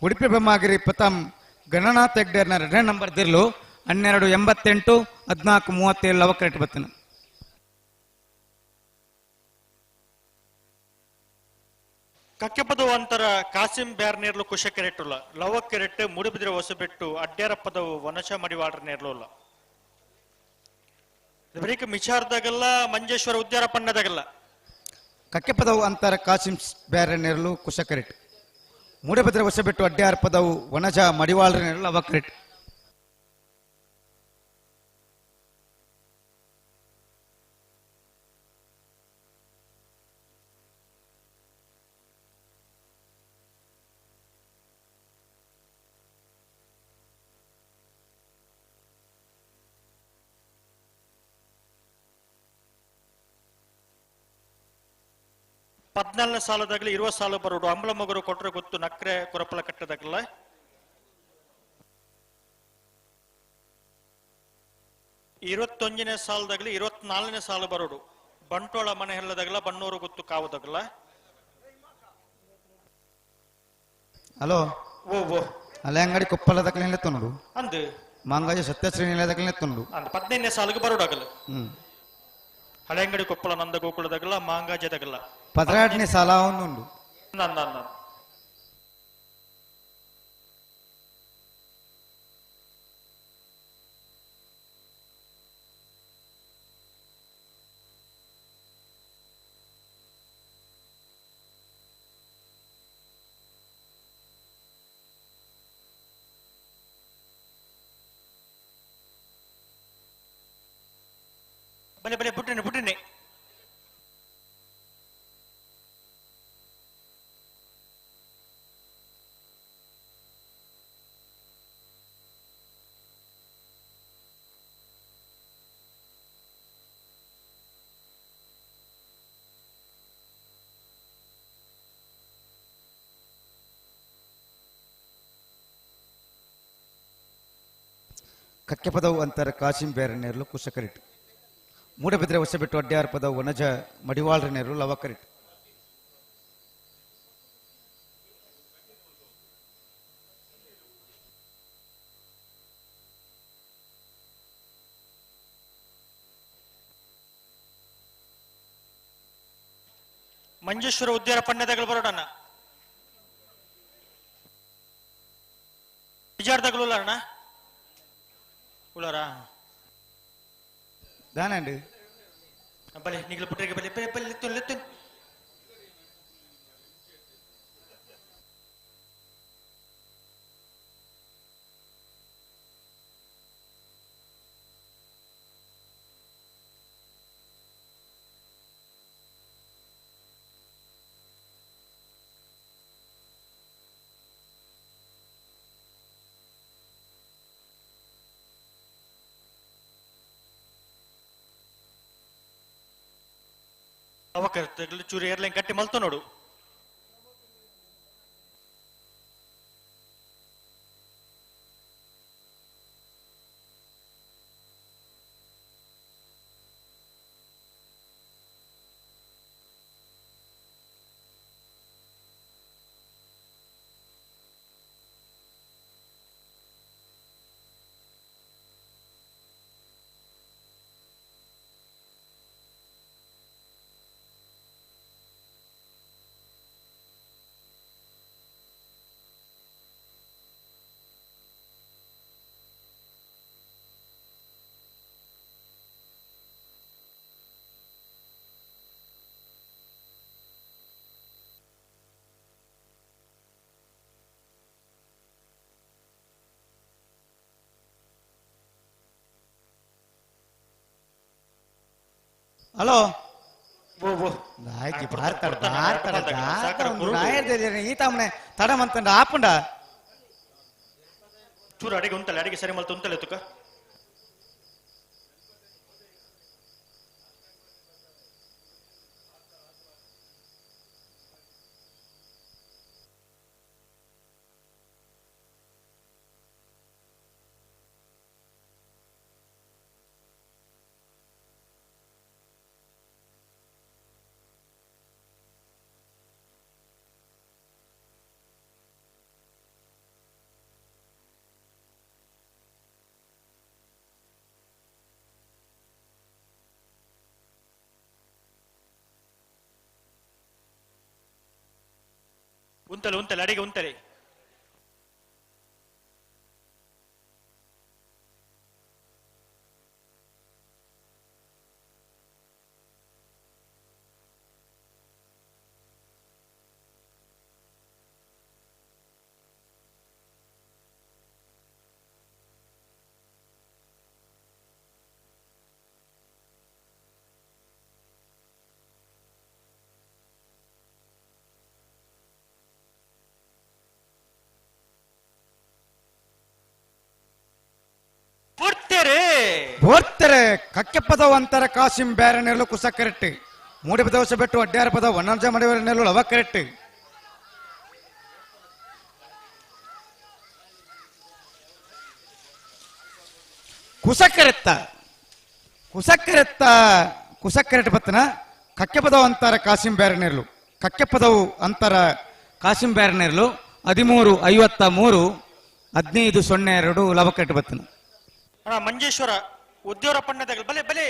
ಉಡುಪಿ ಬ್ರಹ್ಮಗಿರಿ ಪ್ರಥಮ್ ಗಣನಾಥ 2ನೇ ನಂಬರ್ ದಿರ್ಲು 1288 1437 ಲವ ಕರೆಕ್ಟ್ ಬತ್ತನ ಕಕ್ಕೆಪದವು ಅಂತರ ಕಾಸಿಂ ಬ್ಯಾರ್ನೇರ್ಲು ಕುಶ ಕೆರೆಟ್ಟುಲ್ಲ ಲವ ಕೆರೆಟ್ ಮುಡುಬಿದ್ರೆ ಹೊಸಬೆಟ್ಟು ಅಡ್ಡ್ಯಾರ ಪದವು ವನಶ ಮಡಿವಾಡ್ರ ನೇರ್ಲುಲ್ಲ ಬರೀಕ ಮಿಚಾರ್ದಾಗಲ್ಲ ಮಂಜೇಶ್ವರ ಉದ್ಯಾರ ಪಣ್ಣದಾಗಲ್ಲ ಕಕ್ಕೆ ಪದವು ಅಂತರ ಕಾಸಿಂ ಬ್ಯಾರನೇರ್ಲು ಕುಶ ಕರೆಟ್ ಮೂಡಬಿದ್ರೆ ಹೊಸಬೆಟ್ಟು ಅಡ್ಡ್ಯಾರ ಪದವು ವನಜ ಮಡಿವಾಳ್ರ ನೇರ್ಲು ಲವ ಕರೆಟ್ ಪದ್ನಾಲ್ಕನೇ ಸಾಲದಾಗಲಿ 20 ಸಾಲ ಬರೋಡು ಅಂಬಳ ಮಗರು ಕೊಟ್ರೆ ಗೊತ್ತು ನಕ್ರೆ ಕೊರಪಲ ಕಟ್ಟದಾಗಲ್ಲ 21ನೇ ಸಾಲದಾಗಲಿ 24ನೇ ಸಾಲ ಬರೋಡು ಬಂಟೋಳ ಮನೆ ಹೆಲ್ಲದಾಗಲ್ಲ ಬಣ್ಣೂರು ಗೊತ್ತು ಕಾವುದಾಗಲ್ಲ ಹಲೋ ಓ ಓ ಅಲೆ ಅಂಗಡಿ ಕೊಪ್ಪಲದಕ್ಕಲೆ ನೋಡು ಅಂದ್ ಮಾಂಗಾಜ ಸತ್ಯಶ್ರೀ ನಿಲಯದಕ್ಕಲೆ ನೋಡು ಅಂದ್ 15ನೇ ಸಾಲಿಗೆ ಬರೋಡಾಗಲ್ಲ ಹಳೆ ಅಂಗಡಿ ಕೊಪ್ಪಳ ನಂದ ಗೋಕುಳದಾಗಲ್ಲ ಮಾಂಗಾಜದಾಗಲ್ಲ 18ನೇ ಸಾಲ ಅವನುಂಡು ನಂದ ಬಲೆ ಬಲೆ ಬುಟ್ಟಿನಿ ಬುಟ್ಟಿನಿ ಕಕ್ಕೆ ಪದವು ಅಂತರ ಕಾಸಿಂ ಬೇರನೇರ್ಲು ಕುಸಕರಿಟ್ ಮೂಡಬಿದ್ರೆ ಹೊಸಬಿಟ್ಟು ಅಡ್ಡಾರ ಪದವು ವನಜ ಮಡಿವಾಳ್ರನೇರ್ಲು ಲವಕರಿಟ್ ಮಂಜೇಶ್ವರ ಉದ್ಯಾನ ಪಣ್ಯದಗಳು ಬರೋಣ ವಿಜಾರದಗಳು ಅಣ್ಣ ಉಳಾರಾ దానండి బలే నీకు పుట్టరికి బలే బలే బలే లెత్తు లెత్తు ಅವಕರ್ತಗಳು ಚೂರಿ ಏರ್ಲೈನ್ ಕಟ್ಟಿ ಮಲ್ತು ನೋಡು ಹಲೋ ನಾಯ್ಕಿ ಈ ತಮ್ಮನೆ ತಡಮಂತಂಡ ಆಪುಂಡ ಚೂರು ಅಡಿಗೆ ಉಂಟಲ್ಲ ಅಡಿಗೆ ಸರಿ ಮಲ್ತು ಉಂಟಲ್ಲ ತುಕ ಉಂಟಲ್ಲ ಉಂಟಲ್ಲ ಅಡಿಗೆ ಉಂಟಲೆ ಬೋರ್ತೆರೆ ಕಕ್ಕೆ ಪದವು ಅಂತರ ಕಾಸಿಂ ಬೇರನೆರಲು ಕುಸ ಕರೆಕ್ಟ್ ಮೂಡಿ ಪದವಸ ಬೆಟ್ಟು ಅಡ್ಡಾರ ಪದ ವನರ್ಜ ಮಡಿವರನೆರಲು ಲವ ಕರೆಕ್ಟ್ ಕುಸಕರೆತ್ತ ಕುಸಕರೆಟ್ ಬತ್ತನ ಕಕ್ಕೆ ಪದವು ಅಂತರ ಕಾಸಿಂ ಬೇರನೆರಲು ಕಕ್ಕೆ ಪದವು ಅಂತರ ಕಾಸಿಂ ಬೇರನೆರಲು 13:53 15:02 ಲವ ಕರೆಕ್ಟ್ ಬತ್ತನ ಅಣ್ಣ ಮಂಜೇಶ್ವರ ಉದ್ಯೋಗ ಪಣ್ಣದಗಳು ಬಲೆ ಬಲೆ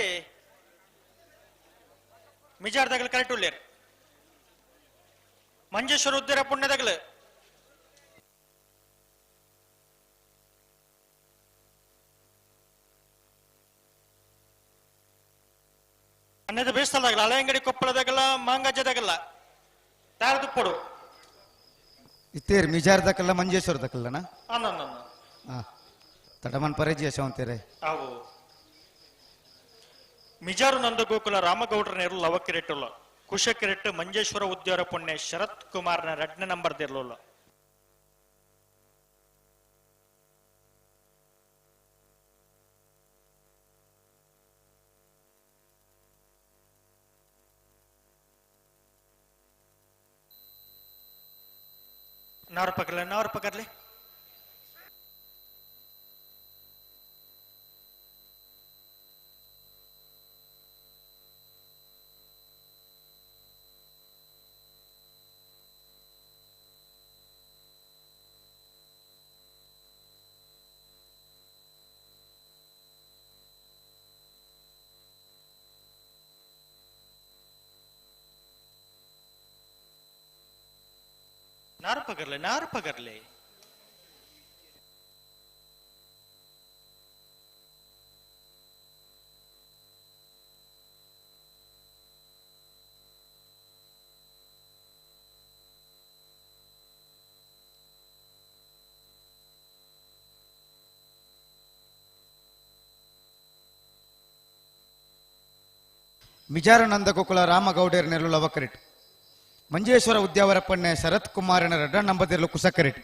ಮಿಜಾರ್ದಗಳು ಕರೆಕ್ಟ್ ಉಳ್ಳೇರು ಮಂಜೇಶ್ವರ ಉದ್ಯೋಗ ಪುಣ್ಯದಗಳು ಅನ್ನದ ಬೇಸ್ತದಾಗಲ್ಲ ಹಳೆಯಂಗಡಿ ಕೊಪ್ಪಳದಾಗಲ್ಲ ಮಾಂಗಜ್ಜದಾಗಲ್ಲ ತಾರದುಪ್ಪಡು ಇತ್ತೇರಿ ಮಿಜಾರ್ದಕ್ಕಲ್ಲ ಮಂಜೇಶ್ವರದಕ್ಕಲ್ಲನ ಅನ್ನ ತಡಮನ್ ಪರೇಜಿ ಯಶವಂತೇರೆ ಅವು ಮಿಜಾರು ನಂದಗೋಕುಲ ರಾಮಗೌಡ್ರ ನೇರು ಲವಕಿರೆಟ್ಟುಲ್ಲ ಕುಶಕಿರೆಟ್ಟು ಮಂಜೇಶ್ವರ ಉದ್ಯಾರ ಪುಣ್ಯ ಶರತ್ ಕುಮಾರ್ನ 2ನೇ ನಂಬರ್ ದಿರ್ಲುಲ್ಲ नावर पकड़ ले नार पकड़ ले ಮಿಜಾರ ನಂದಗೋಕುಲ ರಾಮಗೌಡರ ನೆರಳು ಲವಕರೆಟ್ ಮಂಜೇಶ್ವರ ಉದ್ಯಾವರಪ್ಪಣ್ಣೆ ಶರತ್ ಕುಮಾರನ 2ನೇ ನಂಬರ್ ದಿರ್ಲು ಕುಸಕರೆಟ್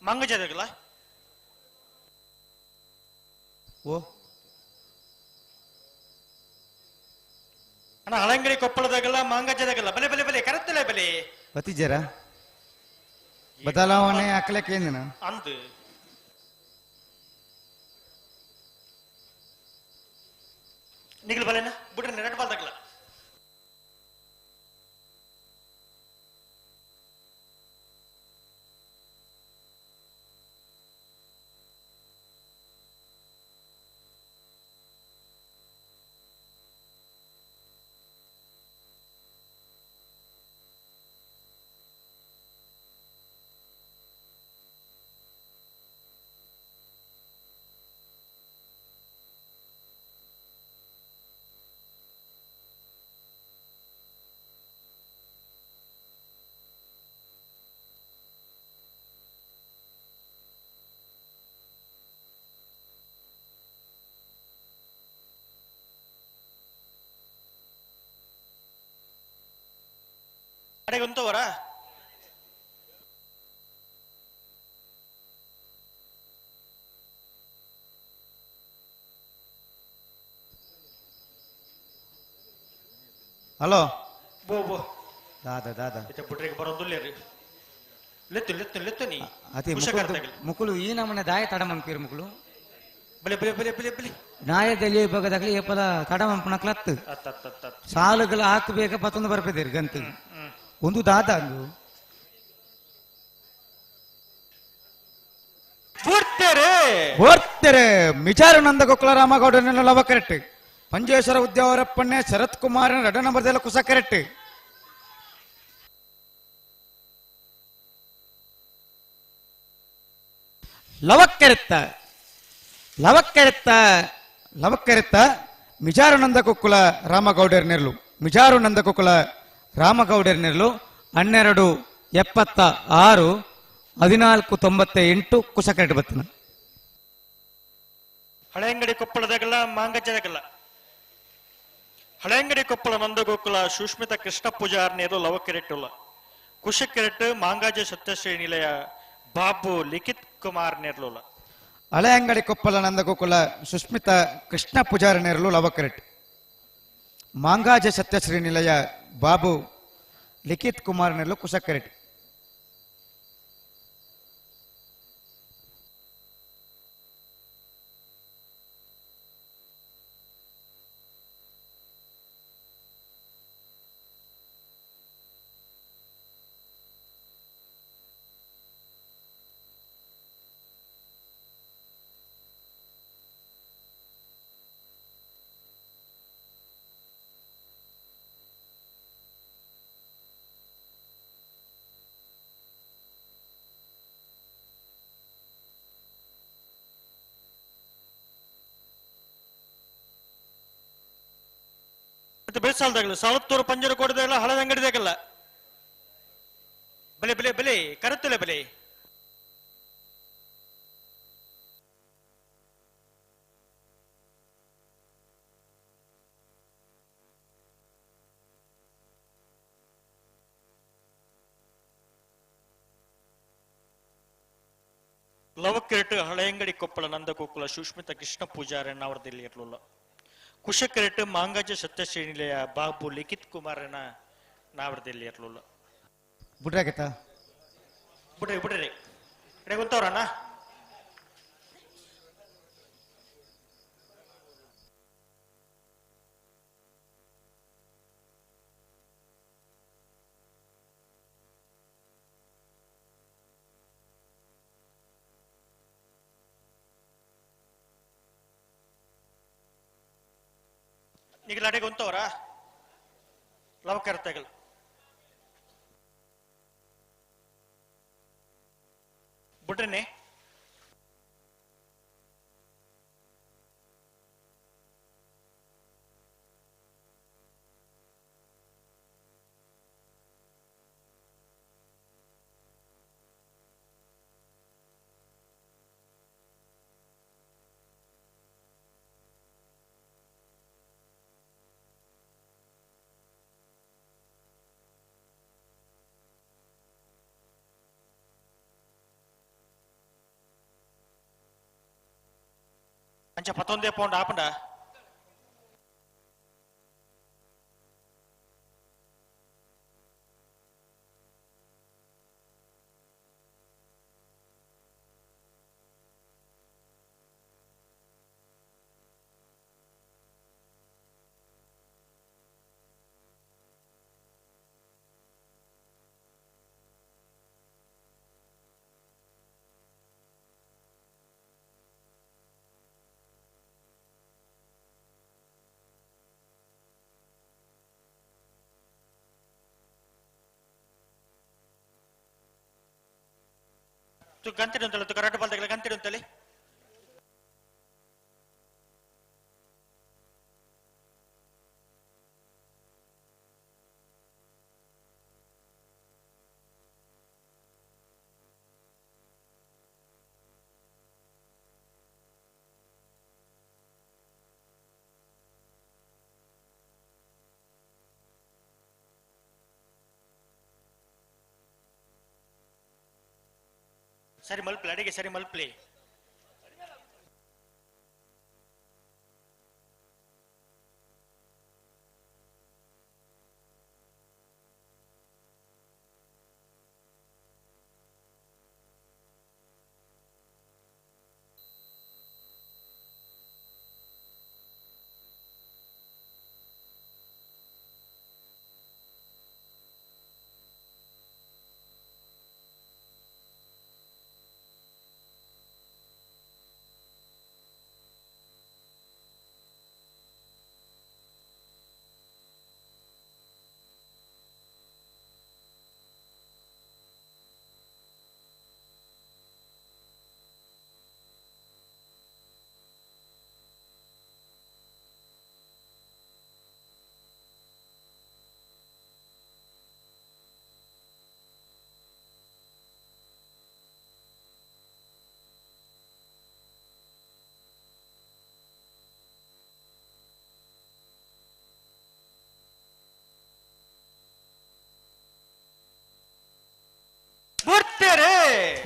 मंग जदगला ಓ ಅಣ್ಣ ಹಳಂಗಡಿ ಕೊಪ್ಪಳದಾಗಲ್ಲ ಮಾಂಗಜ್ಜದಾಗಲ್ಲ ಬಲೆ ಬಲೆ ಬಲೆ ಕರೆತ್ತಲೆ ಬಲೆ ಬತಿಜರ ಬದಲಾವಣೆ ಹಾಕ್ಲಕ್ಕೆ ಏನಿನ ಅಂದ್ ನಿಗಲ್ ಬಲೆನ ಬಿಡ್ರಿ ನೆರಟ್ ಬಾಲ್ದಾಗಲ್ಲ ಅಡೆ ಉಂತವರ ಹಲೋ ಬೋ ಬೋ ದಾದಾ ಇತ ಬಿಟ್ರಿಗೆ ಬರೋದಿಲ್ಲ ರೀ ಲೆತ್ತು ನೀ ಅತಿ ಮುಕುಲು ಈ ನಮ್ಮನೆ ದಾಯ ತಡಮಂಪೀರು ಮುಕುಲು ಬಲೆ ಬಲೆ ಬಲೆ ಬಲೆ ಬಲೆ ದಾಯದಲ್ಲಿ ಭಾಗದಾಗಲಿ ಏಪದ ತಡಮಂಪನಕ್ಲತ್ತು ಸಾಲುಗಳು ಹಾಕಬೇಕ ಪತ್ತೊಂದು ಬರ್ಬೇದಿರಿ ಗಂತು ಒಂದು ದಾದ ಅಂದು ಓಡ್ತಾರೆ ಮಿಜಾರ ನಂದಗೋಕುಲ ರಾಮಗೌಡನ ಲವ ಕರೆಕ್ಟ್ ಮಂಜೇಶ್ವರ ಉದ್ಯಾವರಪ್ಪಣ್ಣೆ ಶರತ್ ಕುಮಾರನ 2ನೇ ನಂಬರ್ ದೆಲ್ಲ ಕುಸ ಕರೆಕ್ಟ್ ಲವಕ್ಕೆರೆತ್ತ ಮಿಜಾರು ನಂದಗೋಕುಲ ರಾಮಗೌಡರ ನೆರಳು ಮಿಜಾರು ನಂದಗೋಕುಲ ರಾಮಗೌಡರ ನೆರಳು 1276 1498 ಕುಸಕರೆಟ್ ಬತ್ತನ ಹಳೆಂಗಡಿ ಕೊಪ್ಪಳದಾಗಲ್ಲ ಮಾಂಗಜ್ಜದಾಗಲ್ಲ ಹಳೆಂಗಡಿ ಕೊಪ್ಪಳ ನಂದಗೋಕುಲ ಸುಷ್ಮಿತ ಕೃಷ್ಣ ಪೂಜಾರ್ ನೇರು ಲವಕೆರೆಟ್ಟುಲ್ಲ ಕುಶಕೆರೆಟ್ಟು ಮಾಂಗಾಜ ಸತ್ಯಶ್ರೀ ನಿಲಯ ಬಾಬು ಲಿಖಿತ್ ಕುಮಾರ್ ನೇರ್ಲುಲ್ಲ ಹಳೆ ಅಂಗಡಿ ಕೊಪ್ಪಳ ನಂದಗೋಕುಲ ಸುಸ್ಮಿತ ಕೃಷ್ಣ ಪೂಜಾರ ನೇರಲು ಲವಕರೆಟ್ ಮಾಂಗಾಜ ಸತ್ಯಶ್ರೀ ನಿಲಯ ಬಾಬು ಲಿಖಿತ್ ಕುಮಾರ್ ನೇರಲು ಕುಸಕರೆಟ್ ಮತ್ತೆ ಬೇಸಾಲ್ದಾಗಲ್ಲ ಸಾಲತ್ತೂರು ಪಂಜರ ಕೊಡದಾಗಲ್ಲ ಹಳದ ಅಂಗಡಿದಾಗಲ್ಲ ಬೆಲೆ ಬೆಲೆ ಬೆಲೆ ಕರೆತ್ತಲೆ ಬೆಲೆ ಲವಕ್ಕಿರಟ್ಟು ಹಳೆಯಂಗಡಿ ಕೊಪ್ಪಳ ನಂದಗೋಕುಲ ಸುಷ್ಮಿತಾ ಕೃಷ್ಣ ಪೂಜಾರಣ್ಣ ಅವರದಲ್ಲಿ ಇರಲಿಲ್ಲ ಕುಶಕರೆಟ್ಟು ಮಾಂಗಾಜ ಸತ್ಯಶ್ರೇಣಿಲೆಯ ಬಾಬು ಲಿಖಿತ್ ಕುಮಾರನ ನಾವರದಲ್ಲಿ ಇರಲಿಲ್ಲ ಬಿಟ್ರಾಕೈತಾ ಬಿಡ್ರಿ ಗೊತ್ತವ್ರಣ್ಣ ಈಗ ಲಡೆ ಗೊಂತವ್ರ ಲವಕರ್ತೆಗಳು ಬಿಟ್ರೇನೆ ಅಂಚ 11 ಪೌಂಡ್ ಆಪಂಡ ಗಂತಿನ ಅಂತಲ್ಲ ಕರಾಟೆ ಬಾಲ್ದಾಗಲ್ಲ ಗಂತಿನ ಅಂತಲ್ಲಿ ಸರಿ ಮಲ್ಪ್ಲೆ ಅಡಿಗೆ ಸರಿ ಮಲ್ಪ್ಲೆ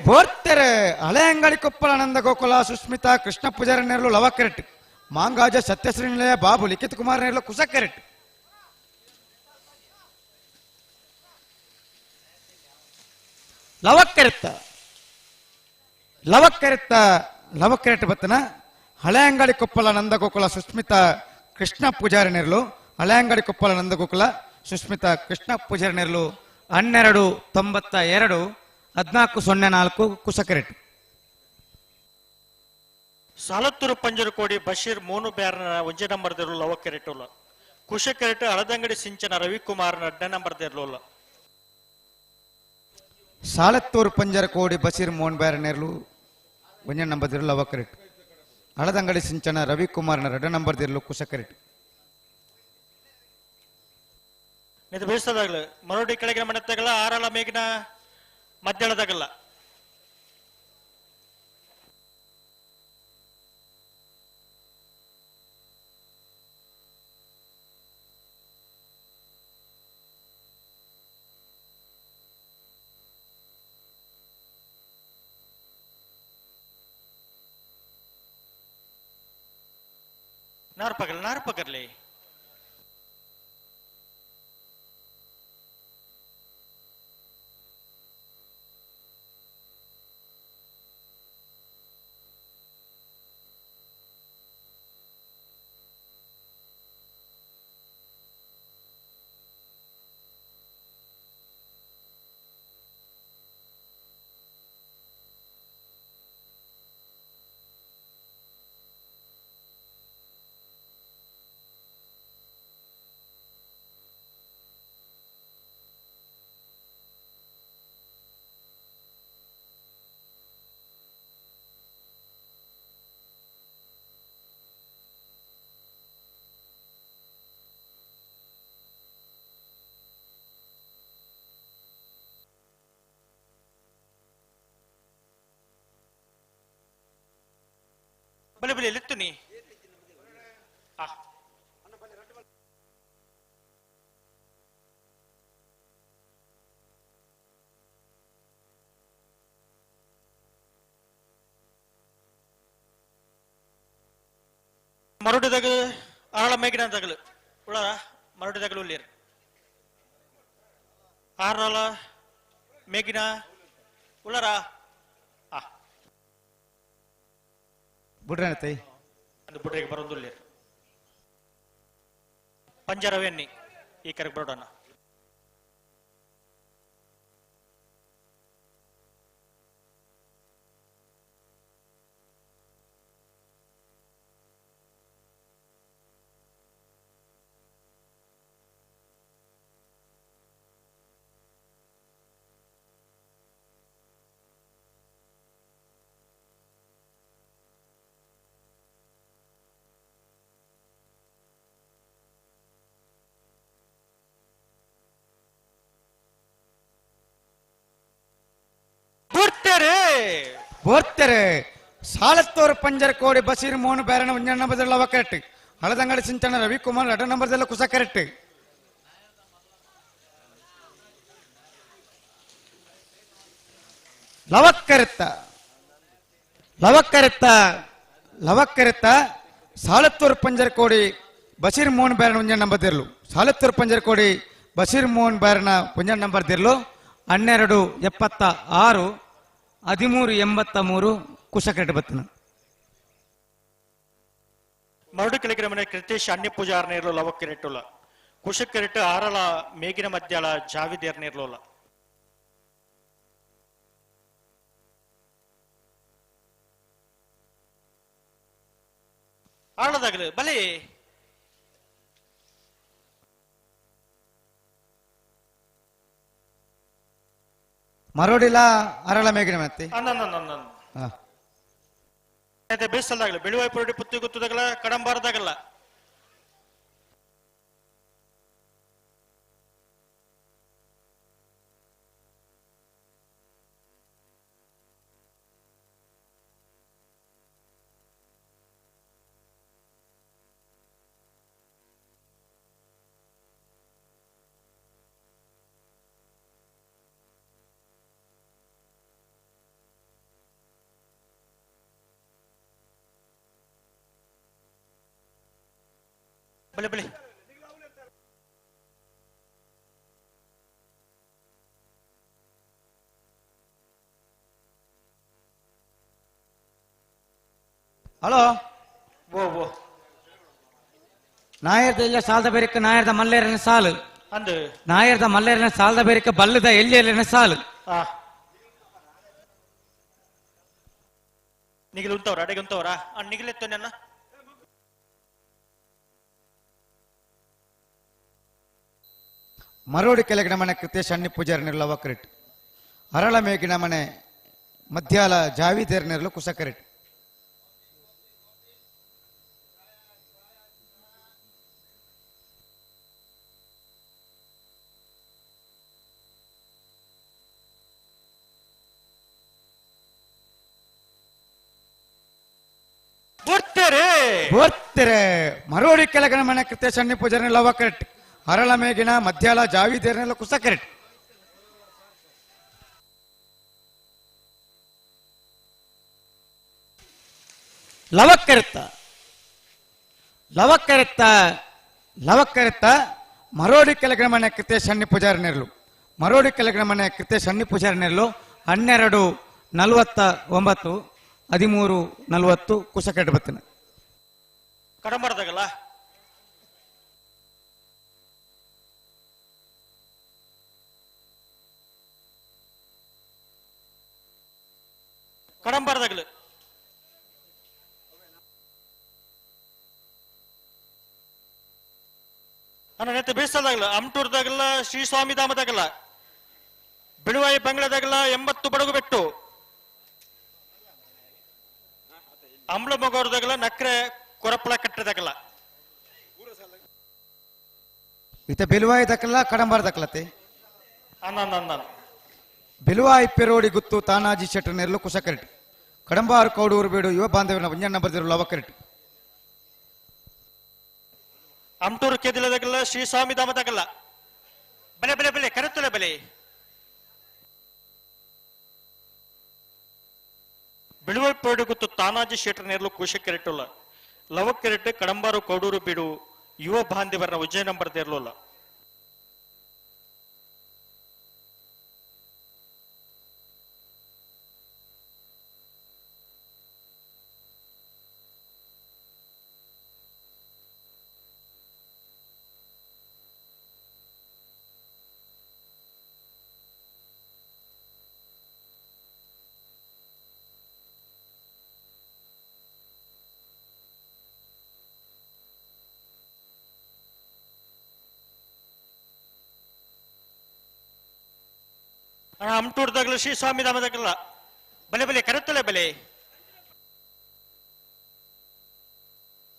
ಬೋರ್ತೆರೆ ಹಳೆ ಅಂಗಡಿ ಕೊಪ್ಪಳ ನಂದ ಗೋಕುಲ ಸುಸ್ಮಿತಾ ಕೃಷ್ಣ ಪೂಜಾರ ನೆರಳು ಲವಕೆರೆಟ್ ಮಾಂಗಾಜ ಸತ್ಯಶ್ರೀ ನಿಲಯ ಬಾಬು ಲಿಖಿತ್ ಕುಮಾರ್ ನೆರಳು ಕುಸಕೆರೆಟ್ ಲವಕೆರೆಟ್ ಬತ್ತನ ಹಳೆ ಅಂಗಡಿ ಕೊಪ್ಪಳ ನಂದ ಗೋಕುಲ ಸುಸ್ಮಿತಾ ಕೃಷ್ಣ ಪೂಜಾರಿ ನೆರಳು ಹಳೆ ಅಂಗಡಿ ಕೊಪ್ಪಳ ನಂದ ಗೋಕುಲ ಸುಸ್ಮಿತಾ ಕೃಷ್ಣ ಪೂಜಾರಿ ನೆರಳು 1292 1404 ಕುಸಕೆರೆಟ್ ಸಾಲತ್ತೂರು ಪಂಜರಕೋಡಿ ಬಶೀರ್ ಮೂನು ಬ್ಯಾರ್ನ 1 ನಂಬರ್ ದೇರು ಲವಕೆರೆಟುಲ ಕುಶಕೆರೆಟ್ ಹಳದಂಗಡಿ ಸಿಂಚನ ರವಿಕುಮಾರ್ನ 2 ನಂಬರ್ ದೇರ್ಲೋಲ ಸಾಲತ್ತೂರು ಪಂಜರಕೋಡಿ ಬಶೀರ್ ಮೋಹನ್ ಬ್ಯಾರ್ ನೆರಳು 1 ನಂಬರ್ ದೇರು ಲವಕೆರೆಟ್ ಹಳದಂಗಡಿ ಸಿಂಚನ ರವಿಕುಮಾರ್ನ 2 ನಂಬರ್ ದೇರ್ಲು ಕುಸಕೆರೆಟ್ ಇದು ಬೇಯಿಸೋದಾಗಲ್ಲ ಮರಡಿ ಕೆಳಗಿನ ಮನೆ ತಗಲ್ಲ ಆರಳ ಮೇಗಿನ ಮಧ್ಯಾಹ್ನದಾಗಲ್ಲ ನಾರು ಪಕರ್ಲಿ ಬಲೆ ಬಲೆ ಎಲ್ಲಿತ್ತು ನೀ ಮರುಡಿದಾಗ ಆಳ ಮೇಗಿನ ತಗಲು ಉಳ ಮರುಡಿದಾಗಲು ಉಳ್ಳೇರು ಆರಳ ಮೇಗಿನ ಉಳ್ಳರ ಬಿಡ್ರೇನತ್ತೈ ಅದು ಬಿಡ್ರಿಗೆ ಬರೋದಿಲ್ಲ ಪಂಜರವೆನ್ನಿ ಈ ಕರೆಗೆ ಬರೋಣ ಬೋರ್ತೆರೆ ಸಾಲತ್ತೋರ್ ಪಂಜರ ಕೋಡಿ ಬಸೀರ್ ಮೋಹನ್ ಬೇರನ ಒಂಜ ನಂಬರ್ ಲವ ಕರೆಕ್ಟ್ ಹಳದಂಗಡಿ ಸಿಂಚನ ರವಿಕುಮಾರ್ 2 ನಂಬರ್ದೆಲ್ಲ ಕುಸ ಕರೆಕ್ಟ್ ಲವಕ್ಕರೆತ್ತ ಸಾಲತ್ತೂರ್ ಪಂಜರ ಕೋಡಿ ಬಸೀರ್ ಮೋಹನ್ ಬೇರನ ಒಂಜ ನಂಬರ್ದಿರ್ಲು ಸಾಲತ್ತೂರ್ ಪಂಜರ ಕೋಡಿ ಬಸೀರ್ ಮೋಹನ್ ಬೇರನ ಒಂಜ ನಂಬರ್ದಿರ್ಲು 1276 1383 ಕುಶಕರೆಟ್ ಬತ್ತನ ಮರಡು ಕೆಳಗಿನ ಮನೆ ಕೃತೇಶ್ ಅನ್ಯ ಪೂಜಾರನೇ ಇರಲು ಲವಕ್ಕಿರೆಟ್ಟುಲ್ಲ ಕುಶಕ್ಕಿರೆಟ್ಟು ಆರಳ ಮೇಗಿನ ಮಧ್ಯಾಳ ಜಾವಿದೇರ್ನೇ ಇರಲಿಲ್ಲ ಆಳದಾಗಲು ಬಲೆ ಮರೋಡಿಲ್ಲ ಅರಳ ಮೇಗಿನ ಮತ್ತೆ ಬೇಸಲ್ದಾಗಲ್ಲ ಬೆಳುವಾಯಿ ಪುರಡಿ ಪುತ್ತಿ ಗುತ್ತದಾಗಲ್ಲ ಕಡಂಬಾರದಾಗಲ್ಲ ಬಲೆ ಬಲೆ ಹಲೋ ಓ ನಾಯರ್ದ ಸಾಲದ ಬೇರಿಕ ನಾಯರ್ದ ಮಲ್ಲೇರನ ಸಾಲು ಅಂದು ನಾಯರ್ದ ಮಲ್ಲೇರನ ಸಾಲದ ಬೇರಿಕ ಬಲ್ಲದ ಎಲ್ಲಿನ ಸಾಲು ನಿಗಿಲು ಉಂತವ್ರ ಅಡೆಗೆ ಉಂತವ್ರ ನಿಗಿಲೆತ್ತು ನನ್ನ ಮರೋಡಿ ಕೆಳಗಿನ ಮನೆ ಕೃತೇಶ್ ಅಣ್ಣಿ ಪೂಜಾರನಿರಲು ಕರೆಕ್ಟ್ ಅರಳ ಮೇಗಿನ ಮನೆ ಮಧ್ಯಾಲ ಜಾವಿದೇರ್ನಿರಲು ಕುಸ ಕರೆಕ್ಟ್ ಬೋರ್ತೆರೆ ಮರೋಡಿ ಕೆಳಗಣ ಮನೆ ಕೃತ್ಯ ಸಣ್ಣ ಪೂಜಾರಿ ಲವ ಕರೆಕ್ಟ್ ಹರಳ ಮೇಗಿನ ಮಧ್ಯಾಲ ಜಾವಿದೇರ್ನೆಲ್ಲ ಕುಸ ಕರೆಕ್ಟ್ ಲವಕ್ಕರೆತ್ತ ಮರೋಡಿ ಕೆಳಗಣ ಮನೆ ಕೃತ್ಯ ಸಣ್ಣ ಪೂಜಾರಿ ನೆರಳು ಮರೋಡಿ ಕೆಳಗಣ ಮನೆ ಕೃತ್ಯ ಸಣ್ಣ ಪೂಜಾರಿ ನೆರಳು 12:49 13:40 ಕುಸ ಕರೆಕ್ಟ್ ಬರ್ತೇನೆ ಕಡಂಬರದಾಗಲ್ಲ ಕಡಂಬರದಾಗಲು ನನ್ನ ನೆತ್ತ ಬೇಯಿಸದಾಗಲ್ಲ ಅಮ್ಟೂರ್ದಾಗಲ್ಲ ಶ್ರೀ ಸ್ವಾಮಿ ಧಾಮದಾಗಲ್ಲ ಬಿಳುವಾಯಿ ಬಂಗ್ಲದಾಗಲ್ಲ 80 ಬಡಗು ಬೆಟ್ಟು ಅಂಬ್ಳ ಮಗೋರ್ದಾಗಲ್ಲ ನಕ್ರೆ ಕೊರಪ್ಪಳ ಕಟ್ಟದಾಗಲ್ಲ ಇತ ಬೆಲುವಾಯಿ ದಕ್ಕಲ್ಲ ಕಡಂಬಾರ ದಕ್ಕಲತೆ ಅನ್ನ ಬೆಲುವಾಯಿ ಪೆರೋಡಿ ಗುತ್ತು ತಾನಾಜಿ ಶೆಟ್ಟ ನೆರಳು ಕುಸ ಕರೆಕ್ಟ್ ಕಡಂಬಾರು ಕೌಡೂರು ಬೇಡು ಯುವ ಬಾಂಧವ್ಯನ ಒಂಜಣ್ಣ ಬರ್ದಿರು ಲವ ಕರೆಕ್ಟ್ ಅಮ್ಟೂರು ಕೆದಿಲದಾಗಲ್ಲ ಶ್ರೀ ಸ್ವಾಮಿ ಧಾಮದಾಗಲ್ಲ ಬೆಲೆ ಬೆಲೆ ಬೆಲೆ ಕರೆತ್ತಲೆ ಬೆಲೆ ಬಿಳುವಾಯಿ ಪೆರೋಡಿ ಗುತ್ತು ತಾನಾಜಿ ಶೆಟ್ಟ ನೆರಳು ಕುಶ ಕೆರೆಟ್ಟಲ್ಲ ಲವ ಕೆರೆಟ್ ಕಡಂಬಾರು ಕೌಡೂರು ಬೀಡು ಯುವ ಬಾಂಧವರನ ಉಜ್ಜಯ ನಂಬರ್ ದೇರ್ಲೋಲ್ಲ ಅಮ್ಟೂರ್ದಾಗಲ್ಲ ಶ್ರೀ ಸ್ವಾಮಿ ಧಾಮದಾಗಲ್ಲ ಬಲೆ ಬಲೆ ಕರೆತ್ತಲೆ ಬಲೆ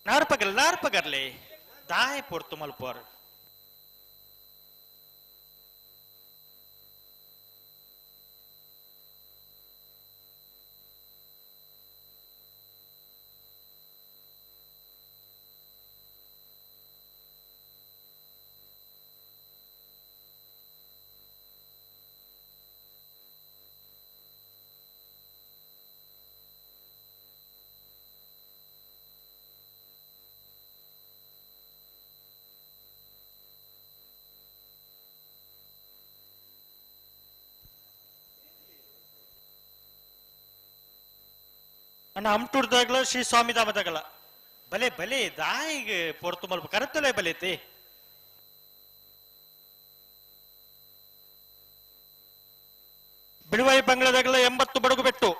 ನಾರ್ಪಗರ್ಲೆ ದಾಯ ಪೋರ್ತು ಮಲ್ಪೋರ್ ಅಣ್ಣ ಅಮ್ಟೂರ್ದಾಗಲ್ಲ ಶ್ರೀ ಸ್ವಾಮಿ ಧಾಮದಾಗಲ್ಲ ಬಲೆ ಬಲೆ ದಾಯಿಗೆ ಪೊರ್ತು ಮಲ್ಪ ಕರೆತ್ತಲೆ ಬಲೆತಿ ಬಿಳುವಾಯಿ ಬಂಗ್ಲದಾಗಲ್ಲ 80 ಬಡಗು ಬೆಟ್ಟು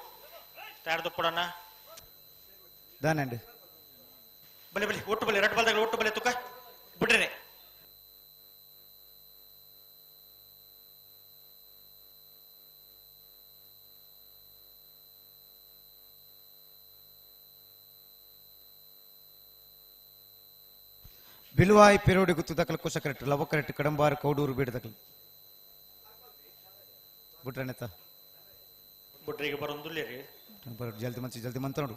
ತಾಡ್ದು ಕೊಡೋಣ ದಾನಂಡಿ ಬಲೆ ಬಲೆ ಒಟ್ಟು ಬಲೆ ರೆಡ್ ಬಾಲ್ದಾಗಲ್ಲ ಒಟ್ಟು ಬಲೆ ತುಕ ಬಿಡ್ರೇನೆ ಬಿಲುವಾಯಿ ಪೆರೋಡಿ ಗುತ್ತು ದಕ್ಕಲ ಕುಸ ಕರೆಕ್ಟ್ ಲವ ಕರೆಕ್ಟ್ ಕಡಂಬಾರು ಕೌಡೂರು ಬೇಡ ದಕ್ಕಲ ಬಿಟ್ರನೆತ್ತ ಬಿಟ್ರಿಗೆ ಬರೋದಿಲ್ಲ ರೀ ಜಲ್ದಿ ಮಂತ ನೋಡು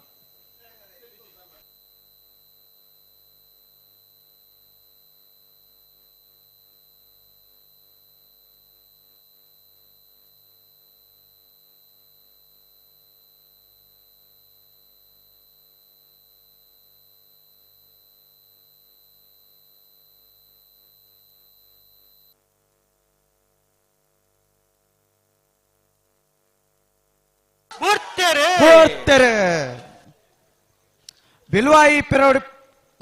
ಬಿಲುವಾಯಿ ಪೆರೋಡಿ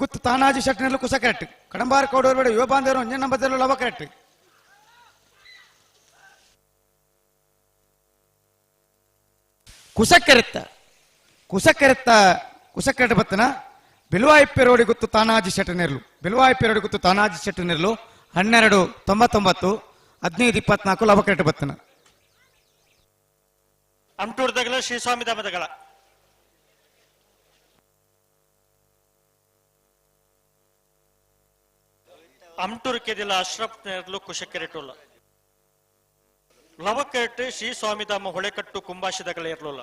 ಗುತ್ತು ತಾನಾಜಿ ಶೆಟ್ಟ ಕುಸ ಕರೆಕ್ಟ್ ಕಡಂಬಾರು ಕೌಡೂರು ಬೇಡ ಯುವ ಬಾಂಧವರು ಒಂಜಣ್ಣ ನಂಬರ್ ಲವ ಕರೆಕ್ಟ್ ಕುಸ ಕೆರೆತ್ತ ಬತ್ತನ ಬಿಲುವಾಯಿ ಪೆರೋಡಿ ಗುತ್ತು ತಾನಾಜಿ ಶೆಟ್ಟ ನೆರಳು ಬಿಲುವಾಯಿ ಪೆರೋಡಿ ಗುತ್ತು ತಾನಾಜಿ ಶೆಟ್ಟ ನೆರಳು 12:99 15:24 ಲವ ಕರೆಕ್ಟ್ ಬತ್ತನ ಅಮ್ಟೂರ್ದಾಗಲ್ಲ ಶ್ರೀ ಸ್ವಾಮಿ ಧಾಮದಾಗಲ್ಲ ಅಮ್ಟೂರ್ ಕೆದಿಲ್ಲ ಅಶ್ರಫ್ ನೆರಳು ಕುಶ ಕೆರೆಟೋಲ್ಲ ಲವ ಕೆರೆಟ್ ಶ್ರೀ ಸ್ವಾಮಿ ಧಾಮ ಹೊಳೆಕಟ್ಟು ಕುಂಭಾಶಿದಾಗಲ್ಲ ಇರ್ಲೋಲ್ಲ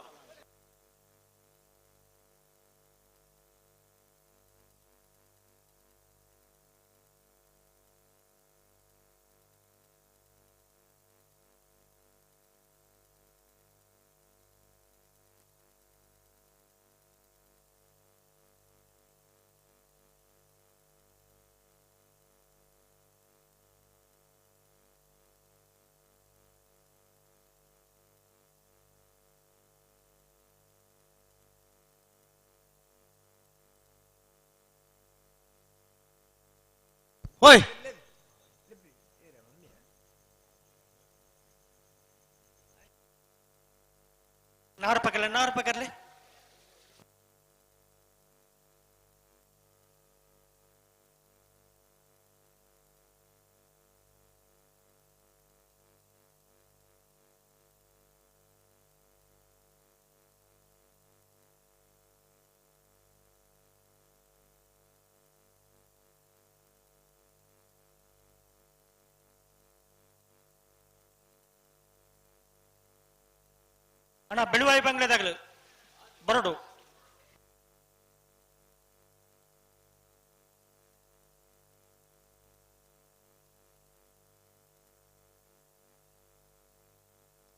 ಓಯ್ ನಾರು ಪಕರ್ಲೆ ಅಣ್ಣ ಬೆಳುವಾಯಿ ಬಂಗ್ಲೆದಾಗ್ಲು ಬರೋಡು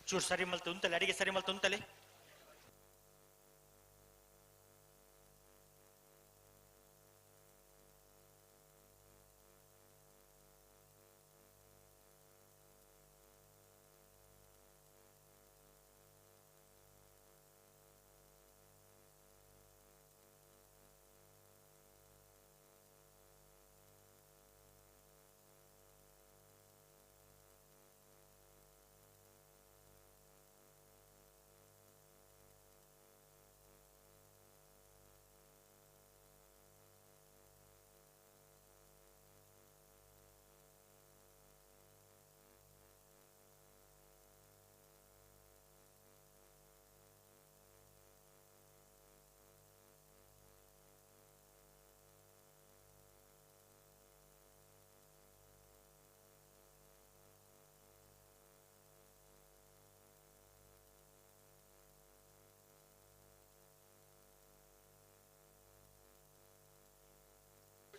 ಚೂರು ಸರಿ ಮಲ್ತು ಉಂತಲೆ ಅಡಿಗೆ ಸರಿ ಮಲ್ತು ಉಂತಲೆ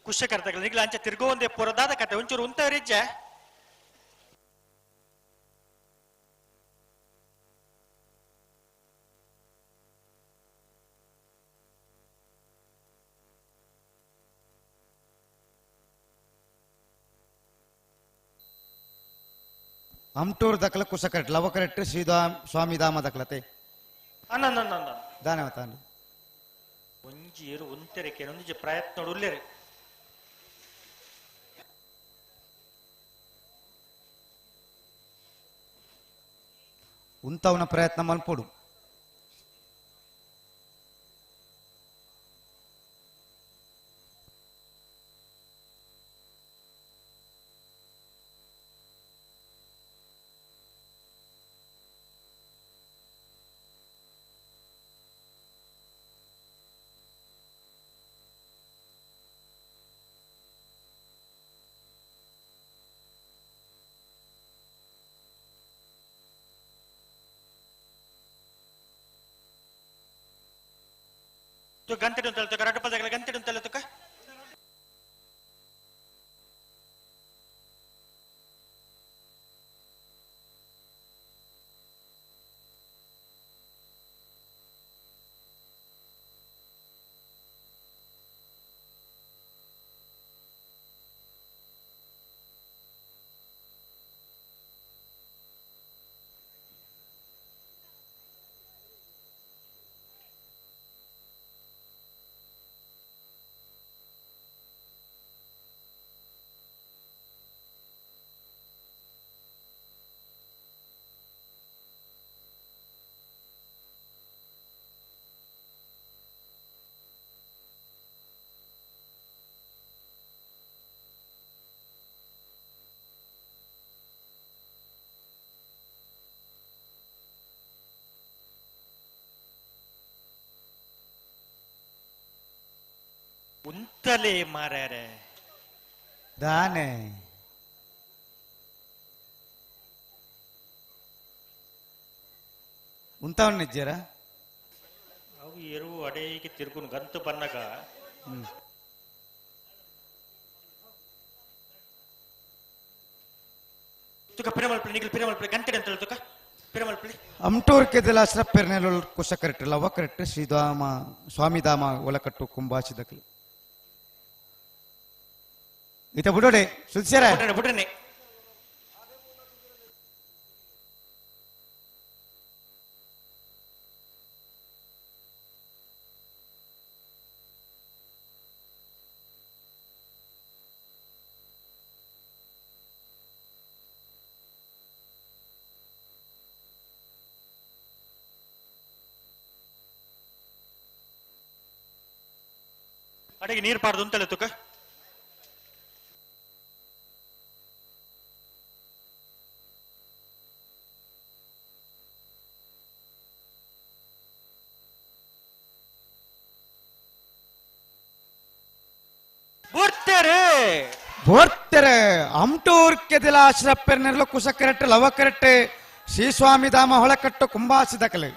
ಖುಷಿ ಕರ್ತಗಳು ನಿಗ್ಲ ಅಂಚೆ ತಿರ್ಗೋ ಒಂದೇ ಪುರದಾದ ಕತೆ ಒಂಚೂರು ಉಂತ ರಿಜ್ಜ ಅಮ್ಟೂರ್ ದಕ್ಲ ಕುಸ ಕರೆಕ್ಟ್ ಲವ ಕರೆಕ್ಟ್ ಸ್ವಾಮಿ ಧಾಮ ದಕ್ಲತೆ ಅನ್ನ ದಾನವತ ಒಂಜೀರು ಉಂತೆರೆಕೆ ಒಂಜಿ ಪ್ರಯತ್ನ ಉಳ್ಳೇರಿ ಉಂತವನ ಪ್ರಯತ್ನ ಮಲ್ಪೊಡು ಗಂಟೆ ಉಂಟಲ್ಲ ತುಕ ರಡ್ಡು ಪದಗಳ ಗಂಟೆ ಉಂಟಲ್ಲ ತುಕ ಉಂತಲೇ ಮಾರ್ಯಾರೆ ದಾನೆ ಉಂತವನ್ ನಿಜ್ಜರ ಅವು ಎರುವು ಅಡೇಗೆ ತಿರ್ಗುನು ಗಂತು ಬನ್ನಗ ತುಕ ಪಿರಮಲ್ಪಿ ನಿಗಲ್ ಪಿರಮಲ್ಪಿ ಗಂಟೆ ಅಂತ ತುಕ ಪಿರಮಲ್ಪಿ ಅಮ್ಟೂರ್ ಕೆದಲ ಅಶ್ರಫ್ ಪೆರ್ನೆಲ್ ಕುಶ ಕರೆಕ್ಟ್ ಲವ ಕರೆಕ್ಟ್ ಶ್ರೀಧಾಮ ಸ್ವಾಮಿ ಧಾಮ ಒಲಕಟ್ಟು ಕುಂಬಾಚಿದಕ್ಲಿ ಇತ ಬಿಡೋಡೆ ಸುದ್ಸರ ಬಿಡ್ರನೆ ಅಡಿಗೆ ನೀರು ಪಾಡ್ದು ಅಂತೇಳಿ ತುಕ ಬೋರ್ತೆರೆ ಅಮ್ಟೂರ್ ಕೆದಿಲ ಅಶ್ರಪ್ಪರ್ ನೆರಳು ಕುಸಕರೆಟ್ಟು ಲವಕರೆಟ್ಟು ಶ್ರೀಸ್ವಾಮಿ ಧಾಮ ಹೊಳಕಟ್ಟು ಕುಂಭಾಸಿದ ಕಲೆ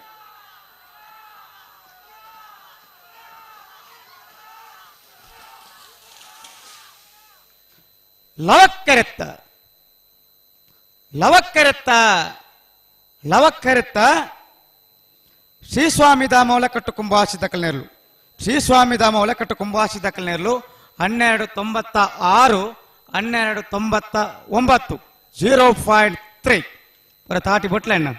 ಲವಕ್ಕರೆತ್ತ ಲವಕ್ಕರೆತ್ತ ಲವಕ್ಕರೆತ್ತ ಶ್ರೀಸ್ವಾಮಿ ಧಾಮ ಹೊಳಕಟ್ಟು ಕುಂಭಾಸಿದ ಕಲ್ನೇರ್ಲು ಶ್ರೀಸ್ವಾಮಿ ಧಾಮ ಹೊಳಕಟ್ಟು ಕುಂಭಾಸಿದ ಕಲ್ನೇರ್ಲು 1296 1299 0.3 ஒரு 30 பொட்டில் என்ன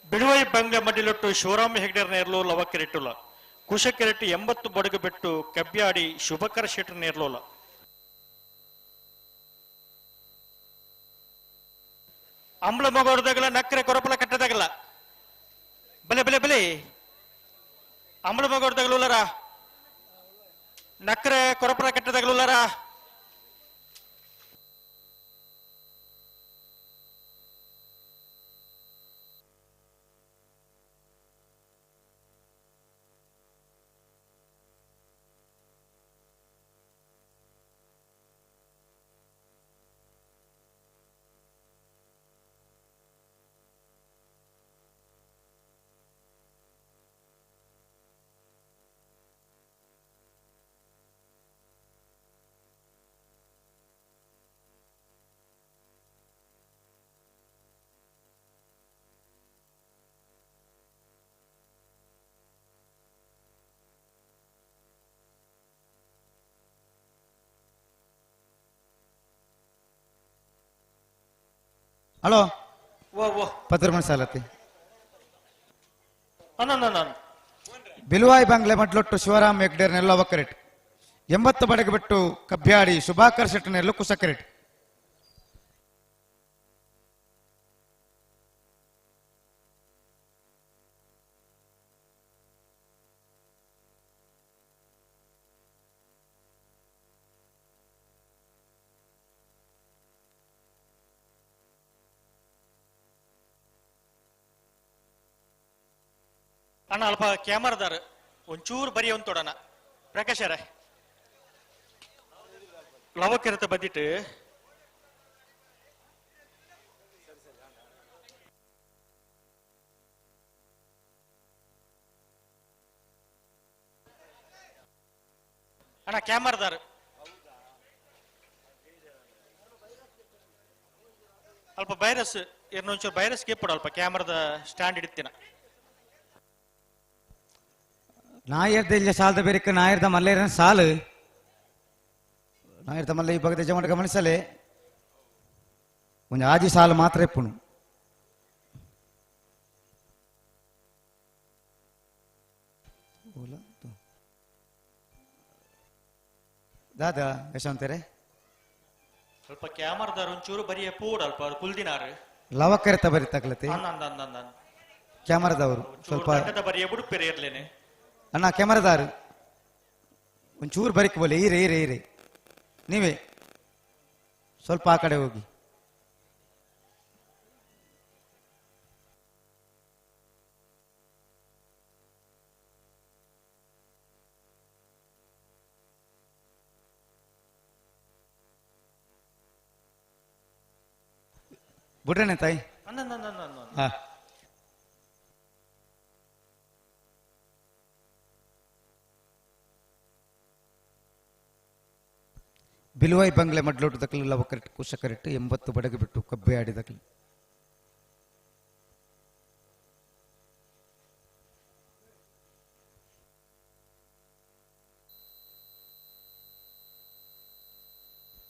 ಬಿಡುವೈ ಬಂಗ್ಲೆ ಮಡ್ಡಿಲೊಟ್ಟು ಶಿವರಾಮ ಹೆಗ್ಡೇರ್ ನೇರ್ಲು ಲವಕ್ಕೆರೆಟ್ಟುಲ ಕುಶಕೆರೆಟ್ಟು 80 ಬಡಗು ಬಿಟ್ಟು ಕಬ್ಬ್ಯಾಡಿ ಶುಭಕರ ಶೆಟ್ರ ನೇರ್ಲೋಲ ಅಂಬ್ಳ ಮಗೋಡ್ದಾಗಲ ನಕ್ಕರೆ ಕೊರಪಲ ಕಟ್ಟದಾಗಲ್ಲ ಬಲೆ ಬಲೆ ಬಲೆ ಅಂಬಳ ಮಗೋಡ್ದಾಗಲೂಲರ ನಕ್ಕರೆ ಕೊರಪಲ ಕಟ್ಟದಾಗಲೂಲರ ಹಲೋ ಓ ಓ ಪತ್ರಮಣ ಸಾಲತಿ ಅನ್ನ ಬಿಲ್ವಾಯ್ ಬಂಗ್ಲೆ ಮಡ್ಲೊಟ್ಟು ಶಿವರಾಮ್ ಹೆಗ್ಡೇರ್ ನೆರಳು ಅವಕರೆಟ್ 80 ಬಡಗು ಬಿಟ್ಟು ಕಬ್ಬ್ಯಾಡಿ ಶುಭಾಕರ್ ಶೆಟ್ಟ ನೆರಳು ಕುಸಕರೆಟ್ ಅಣ್ಣ ಅಲ್ಪ ಕ್ಯಾಮರಾದಾರ ಒಂಚೂರು ಬರೀ ಒಂದು ತೊಡಣ ಪ್ರಕಾಶರ ಲವಕ್ಕಿರತ ಬದ್ದಿಟ್ಟು ಅಣ್ಣ ಕ್ಯಾಮರಾದಾರ ಅಲ್ಪ ವೈರಸ್ ಇನ್ನೊಂಚೂರು ವೈರಸ್ ಕೇಪಡು ಅಲ್ಪ ಕ್ಯಾಮರಾದ ಸ್ಟ್ಯಾಂಡ್ ಇಡ್ತೀನ ನಾಯರ್ದ ಇಲ್ಲ ಸಾಲದ ಬೇರೆಕ್ಕ ನಾಯರ್ದ ಮಲ್ಲೇರನ ಸಾಲು ನಾಯರ್ದ ಮಲ್ಲ ಈ ಬಗ್ಗೆ ಜಮಟ ಗಮನಿಸಲೇ ಒಂದು ಆಜಿ ಸಾಲು ಮಾತ್ರ ಇಪ್ಪುನು ದಾದಾ ಯಶವಂತರೇ ಸ್ವಲ್ಪ ಕ್ಯಾಮರಾದಾರ ಒಂಚೂರು ಬರೀ ಪೂಡ್ ಅಲ್ಪ ಅದು ಕುಲ್ದಿನಾರು ಲವಕರೆತ ಬರಿತಾಗ್ಲತಿ ಕ್ಯಾಮರಾದವರು ಸ್ವಲ್ಪ ಬರೀ ಬುಡುಪೇರೆ ಇರ್ಲೇನೆ ಅಣ್ಣ ಕ್ಯಾಮರಾದಾರು ಒಂಚೂರು ಬರಿಕ್ ಬೋಲೆ ಈರೆ ಈರೆ ಈರೆ ನೀವೇ ಸ್ವಲ್ಪ ಆ ಕಡೆ ಹೋಗಿ ಬಿಡ್ರೇನೆ ತಾಯಿ ಹಾ ಬಿಲ್ವಾಯ್ ಬಂಗ್ಲೆ ಮಡ್ಲೋಟು ದಕ್ಕಲು ಲವಕರೆಟ್ಟು ಕುಶಕರೆಟ್ಟು 80 ಬಡಗು ಬಿಟ್ಟು ಕಬ್ಬೆ ಆಡಿದಕ್ಲು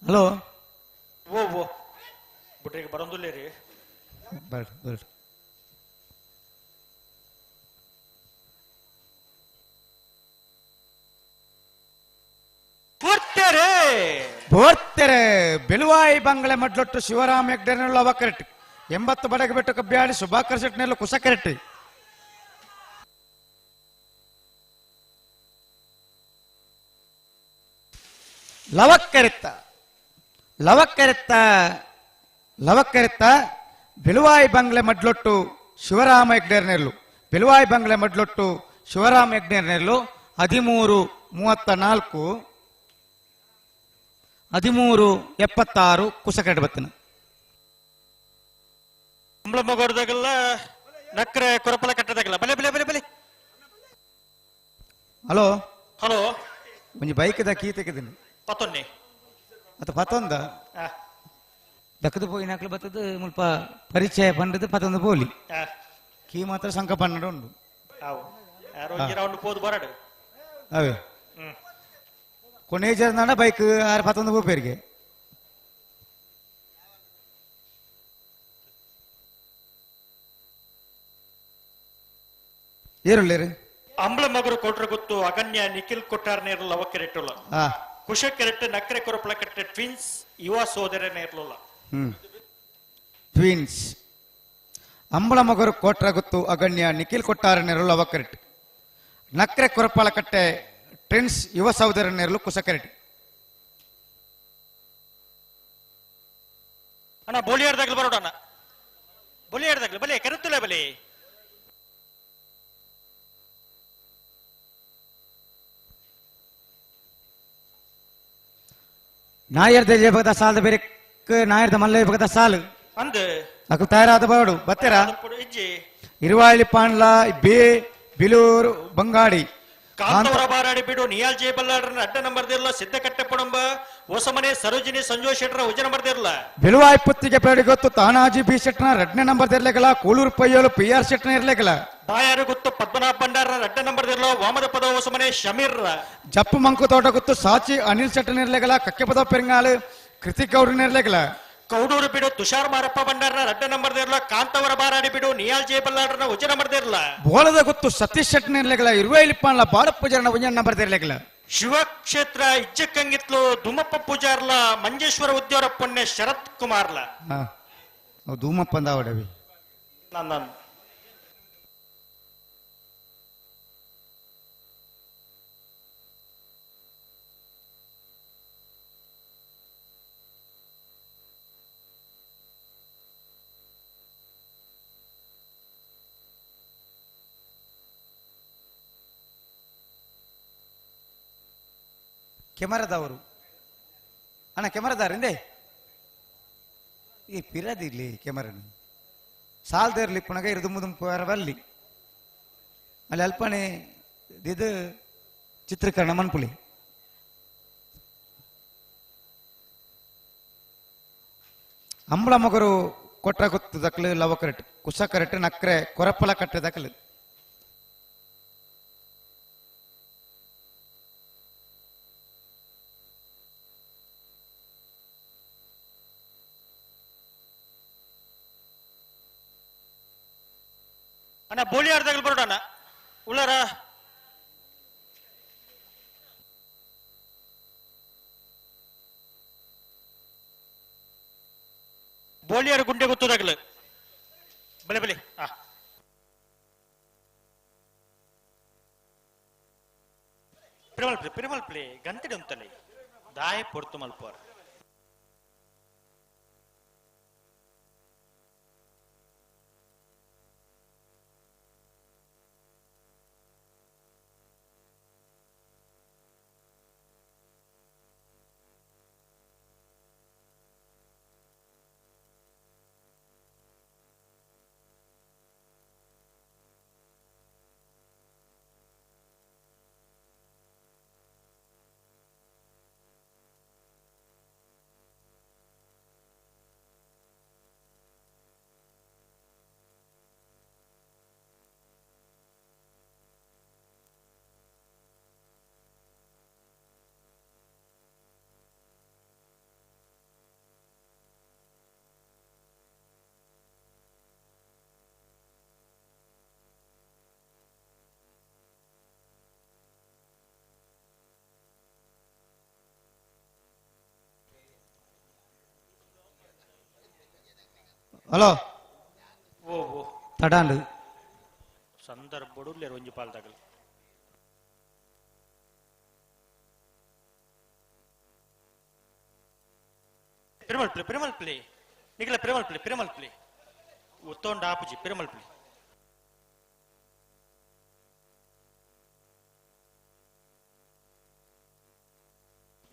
ಹಲೋ ಓ ಓ ಬಿಟ್ರಿಗೆ ಬರೋದಿಲ್ಲ ರೀ ಬೇಡ ಬೇಡ ಬೋರ್ತೆರೆ ಬೆಳುವಾಯಿ ಬಂಗ್ಲೆ ಮಡ್ಲೊಟ್ಟು ಶಿವರಾಮ್ ಹೆಗ್ಡೇರ್ ಅವಕರೆಟ್ ಎಂಬತ್ತು ಬಡಗ ಬೆಟ್ಟು ಕಬ್ಬ್ಯಾಡಿ ಸುಭಾಕರ್ ಶೆಟ್ನೆಲ್ಲ ಕುಸಕೆರೆಟ್ಟಿ ಲವಕ್ಕರಿತ್ತ ಲವಕ್ಕರಿತ್ತ ಲವಕ್ಕರಿತ್ತ ಬೆಳುವಾಯಿ ಬಂಗ್ಲೆ ಮಡ್ಲೊಟ್ಟು ಶಿವರಾಮ ಹೆಗ್ಡೇರ್ನೆರ್ಲು ಬೆಳುವಾಯಿ ಬಂಗ್ಲೆ ಮಡ್ಲೊಟ್ಟು ಶಿವರಾಮ ಹೆಗ್ಡೇರ್ನೆರ್ಲು 13:34 13:76 ಕುಸಕೆರೆಟ್ ಬತ್ತನ ಅಂಬ್ಲಮಗೋರ್ದಾಗಲ್ಲ ನಕ್ರೆ ಕೊರಪಲ ಕಟ್ಟದಾಗಲ್ಲ ಬಲೆ ಬಲೆ ಬಲೆ ಬಲೆ. ಹಲೋ ಹಲೋ ಒಂಜಿ ಬೈಕ್ದ ಕೀ ತೆಗೆದಿನಿ ಪತ್ತೊನ್ನೆ ಅದು ಪತ್ತೊಂದ ದಕ್ಕದು ಪೋಯಿ ನಾಕ್ಲು ಬತ್ತದು ಮುಲ್ಪ ಪರಿಚಯ ಪಂಡದು ಪತ್ತೊಂದು ಪೋಲಿ ಕೀ ಮಾತ್ರ ಸಂಕ ಪನ್ನಡ ಉಂಡು ಯಾರೋ ರೌಂಡ್ ಪೋದು ಬರಡು ಅವೇ ಕೊನೇಜರ್ ನಾಡ ಬೈಕ್ ಆರು ಪತ್ತೊಂದು ಪೋಪೇರಿಗೆ ಏರುಳ್ಳೇರು ಅಂಬ್ಲಮಗರು ಕೊಟ್ರ ಗೊತ್ತು ಅಗನ್ಯ ನಿಖಿಲ್ ಕೊಟ್ಟಾರ್ನೇರು ಲವಕ್ಕೆರೆಟ್ಟುಲ್ಲ ಕುಶಕ್ಕೆರೆಟ್ಟು ನಕ್ರೆ ಕೊರಪಲ ಕಟ್ಟೆ ಟ್ವಿನ್ಸ್ ಯುವ ಸೋದರನೇ ಇರ್ಲಿಲ್ಲ ಟ್ವಿನ್ಸ್ ಅಂಬಳ ಮಗರು ಕೋಟ್ರ ಗೊತ್ತು ಅಗಣ್ಯ ನಿಖಿಲ್ ಕೊಟ್ಟಾರನೆರಳು ಅವಕರೆಟ್ ನಕ್ರೆ ಕೊರಪಾಲ ಕಟ್ಟೆ ಟ್ವಿನ್ಸ್ ಯುವ ಸಹೋದರನೆರಳು ಕುಸಕರೆಟ್ ಅಣ್ಣ ಬೋಲಿಯಾರ್ದಾಗ್ಲು ಬರೋಣ ಅಣ್ಣ ಬೋಲಿಯಾರ್ದಾಗ್ಲು ಬಲೆ ಕರೆತ್ತಲ್ಲ ಬಲೆ ನಾಯರ್ದ ಜಯಭಗದ ಸಾಲದ ಬೇರೆ ನಾಯರ್ದ ಮಲ್ಲ ಭಗದ ಸಾಲು ಅಂದ ಅಕು ತಯಾರಾದ ಬಾಡು ಬತ್ತೆರ ಇಜ್ಜಿ ಇರುವಾಳಿ ಪಾಂಡ್ಲ ಬೇ ಬಿಲೂರು ಬಂಗಾಡಿ ಕಾಂತವರ ಬಾರಾಡಿ ಬಿಡು ನಿಯಾಲ್ ಜೆ ಬಲ್ಲಾಡ್ರನ್ನ ಅಡ್ಡ ನಂಬರ್ ದಿರ್ಲ ಸಿದ್ಧ ಕಟ್ಟೆ ಪಡಂಬ ಹೊಸಮನೆ ಸರೋಜಿನಿ ಸಂಜೋಷ್ ಶೆಟ್ರ ಉಜ ನಂಬರ್ ದಿರ್ಲ ಬಿಳುವಾಯಿ ಪುತ್ತಿಗೆ ಪೇಡಿ ಗೊತ್ತು ತಾನಾಜಿ ಬಿ ಶೆಟ್ನ ರೆಡ್ನೆ ನಂಬರ್ ದಿರ್ಲೆಗಲ ಕೂಳೂರು ಪಯ್ಯೋಲು ಪಿ ಆರ್ ಶೆಟ್ನ ಇರ್ಲೆಗಲ ಬಾಯಾರು ಗೊತ್ತು ಪದ್ಮನಾಭ ಭಂಡಾರ ಅಡ್ಡ ನಂಬರ್ ದಿರ್ಲ ವಾಮದ ಪದ ಹೊಸಮನೆ ಶಮೀರ್ ಜಪ್ಪು ಮಂಕು ತೋಟ ಗೊತ್ತು ಸಾಚಿ ಅನಿಲ್ ಶೆಟ್ನ ಇರ್ಲೆಗಲ ಕಕ್ಕೆ ಪದ ಪೆರಿಂಗಾಳು ಕೃತಿಕ್ ಗೌಡ್ರನ ಇರ್ಲೆಗಲ ಕೌಡೂರು ಬಿಡು ತುಷಾರ್ ಮಾರಪ್ಪ ಭಂಡಾರ ಅಡ್ಡ ನಂಬರ್ ದಿರ್ಲ ಕಾಂತವರ ಬಾರಾಡಿ ಬಿಡು ನಿಯಾಲ್ ಜೆ ಬಲ್ಲಾಡ್ರನ್ನ ಉಜ ನಂಬರ್ ದಿರ್ಲ ಬೋಳದ ಗೊತ್ತು ಸತೀಶ್ ಶೆಟ್ನ ಇರ್ಲೆಗಲ ಇರುವಾಯಿ ಪಾಂಡ್ಲ ಬಾಳಪ್ಪ ಜನ ಉಂಜ ನಂಬರ್ ದಿರ್ಲೆಗಲ ಶಿವಕ್ಷೇತ್ರ ಇಜ್ಜಕ್ಕಂಗಿತ್ಲು ದುಮಪ್ಪ ಪೂಜಾರ್ಲ ಮಂಜೇಶ್ವರ ಉದ್ಯೋಗ ಪೊನ್ನೆ ಶರತ್ ಕುಮಾರ್ಲ ಧೂಮಪ್ಪ ಅಂದಾವಡವಿ ನಾನು ಕೆಮರದವರು ಅಣ್ಣ ಕೆಮರದಾರಿಂದೆ ಈ ಪಿರದಿರ್ಲಿ ಕೆಮರನು ಸಾಲ್ದಿರ್ಲಿ ಪುನಗ ಇರು ದುಂಬು ಬರಲಿ ಅಲ್ಲಿ ಅಲ್ಪನೆ ಇದು ಚಿತ್ರೀಕರಣ ಮನ್ಪುಳಿ ಅಂಬಳ ಮಗರು ಕೊಟ್ಟ ಗೊತ್ತು ದಕ್ಲು ಲವ ಕರೆಕ್ಟ್ ಕುಸ ಕರೆಕ್ಟ್ ನಕ್ರೆ ಕೊರಪ್ಪಲ ಕಟ್ಟೆ ದಕ್ಲು ಅಣ್ಣ ಬೋಲಿಯಾರ್ದಾಗಲು ಬರೋಣ ಉಳ್ಳಾರ ಬೋಲಿಯಾರ ಗುಂಡೆ ಗೊತ್ತದಾಗಲು ಬಲೆ ಬಲೆ ಪಿರಮಲ್ ಪ್ಲೇ ಗಂಟೆ ಅಂತಲೇ ದಾಯ ಪೊರ್ತು ಮಲ್ಪೋರ್ ಹಲೋ ತಡಾಂಡು ಸಂದರ್ಭಡು ಒಂಜಿ ಪಾಲ್ ತಗಲ್ ಪಿರಮಲ್ ಪ್ಲೇ ನಿಖಿಲ ಪಿರಮಲ್ ಪ್ಲೇ ಉತ್ತೊಂಡ ಆಪುಜಿ ಪಿರಮಲ್ ಪ್ಲೇ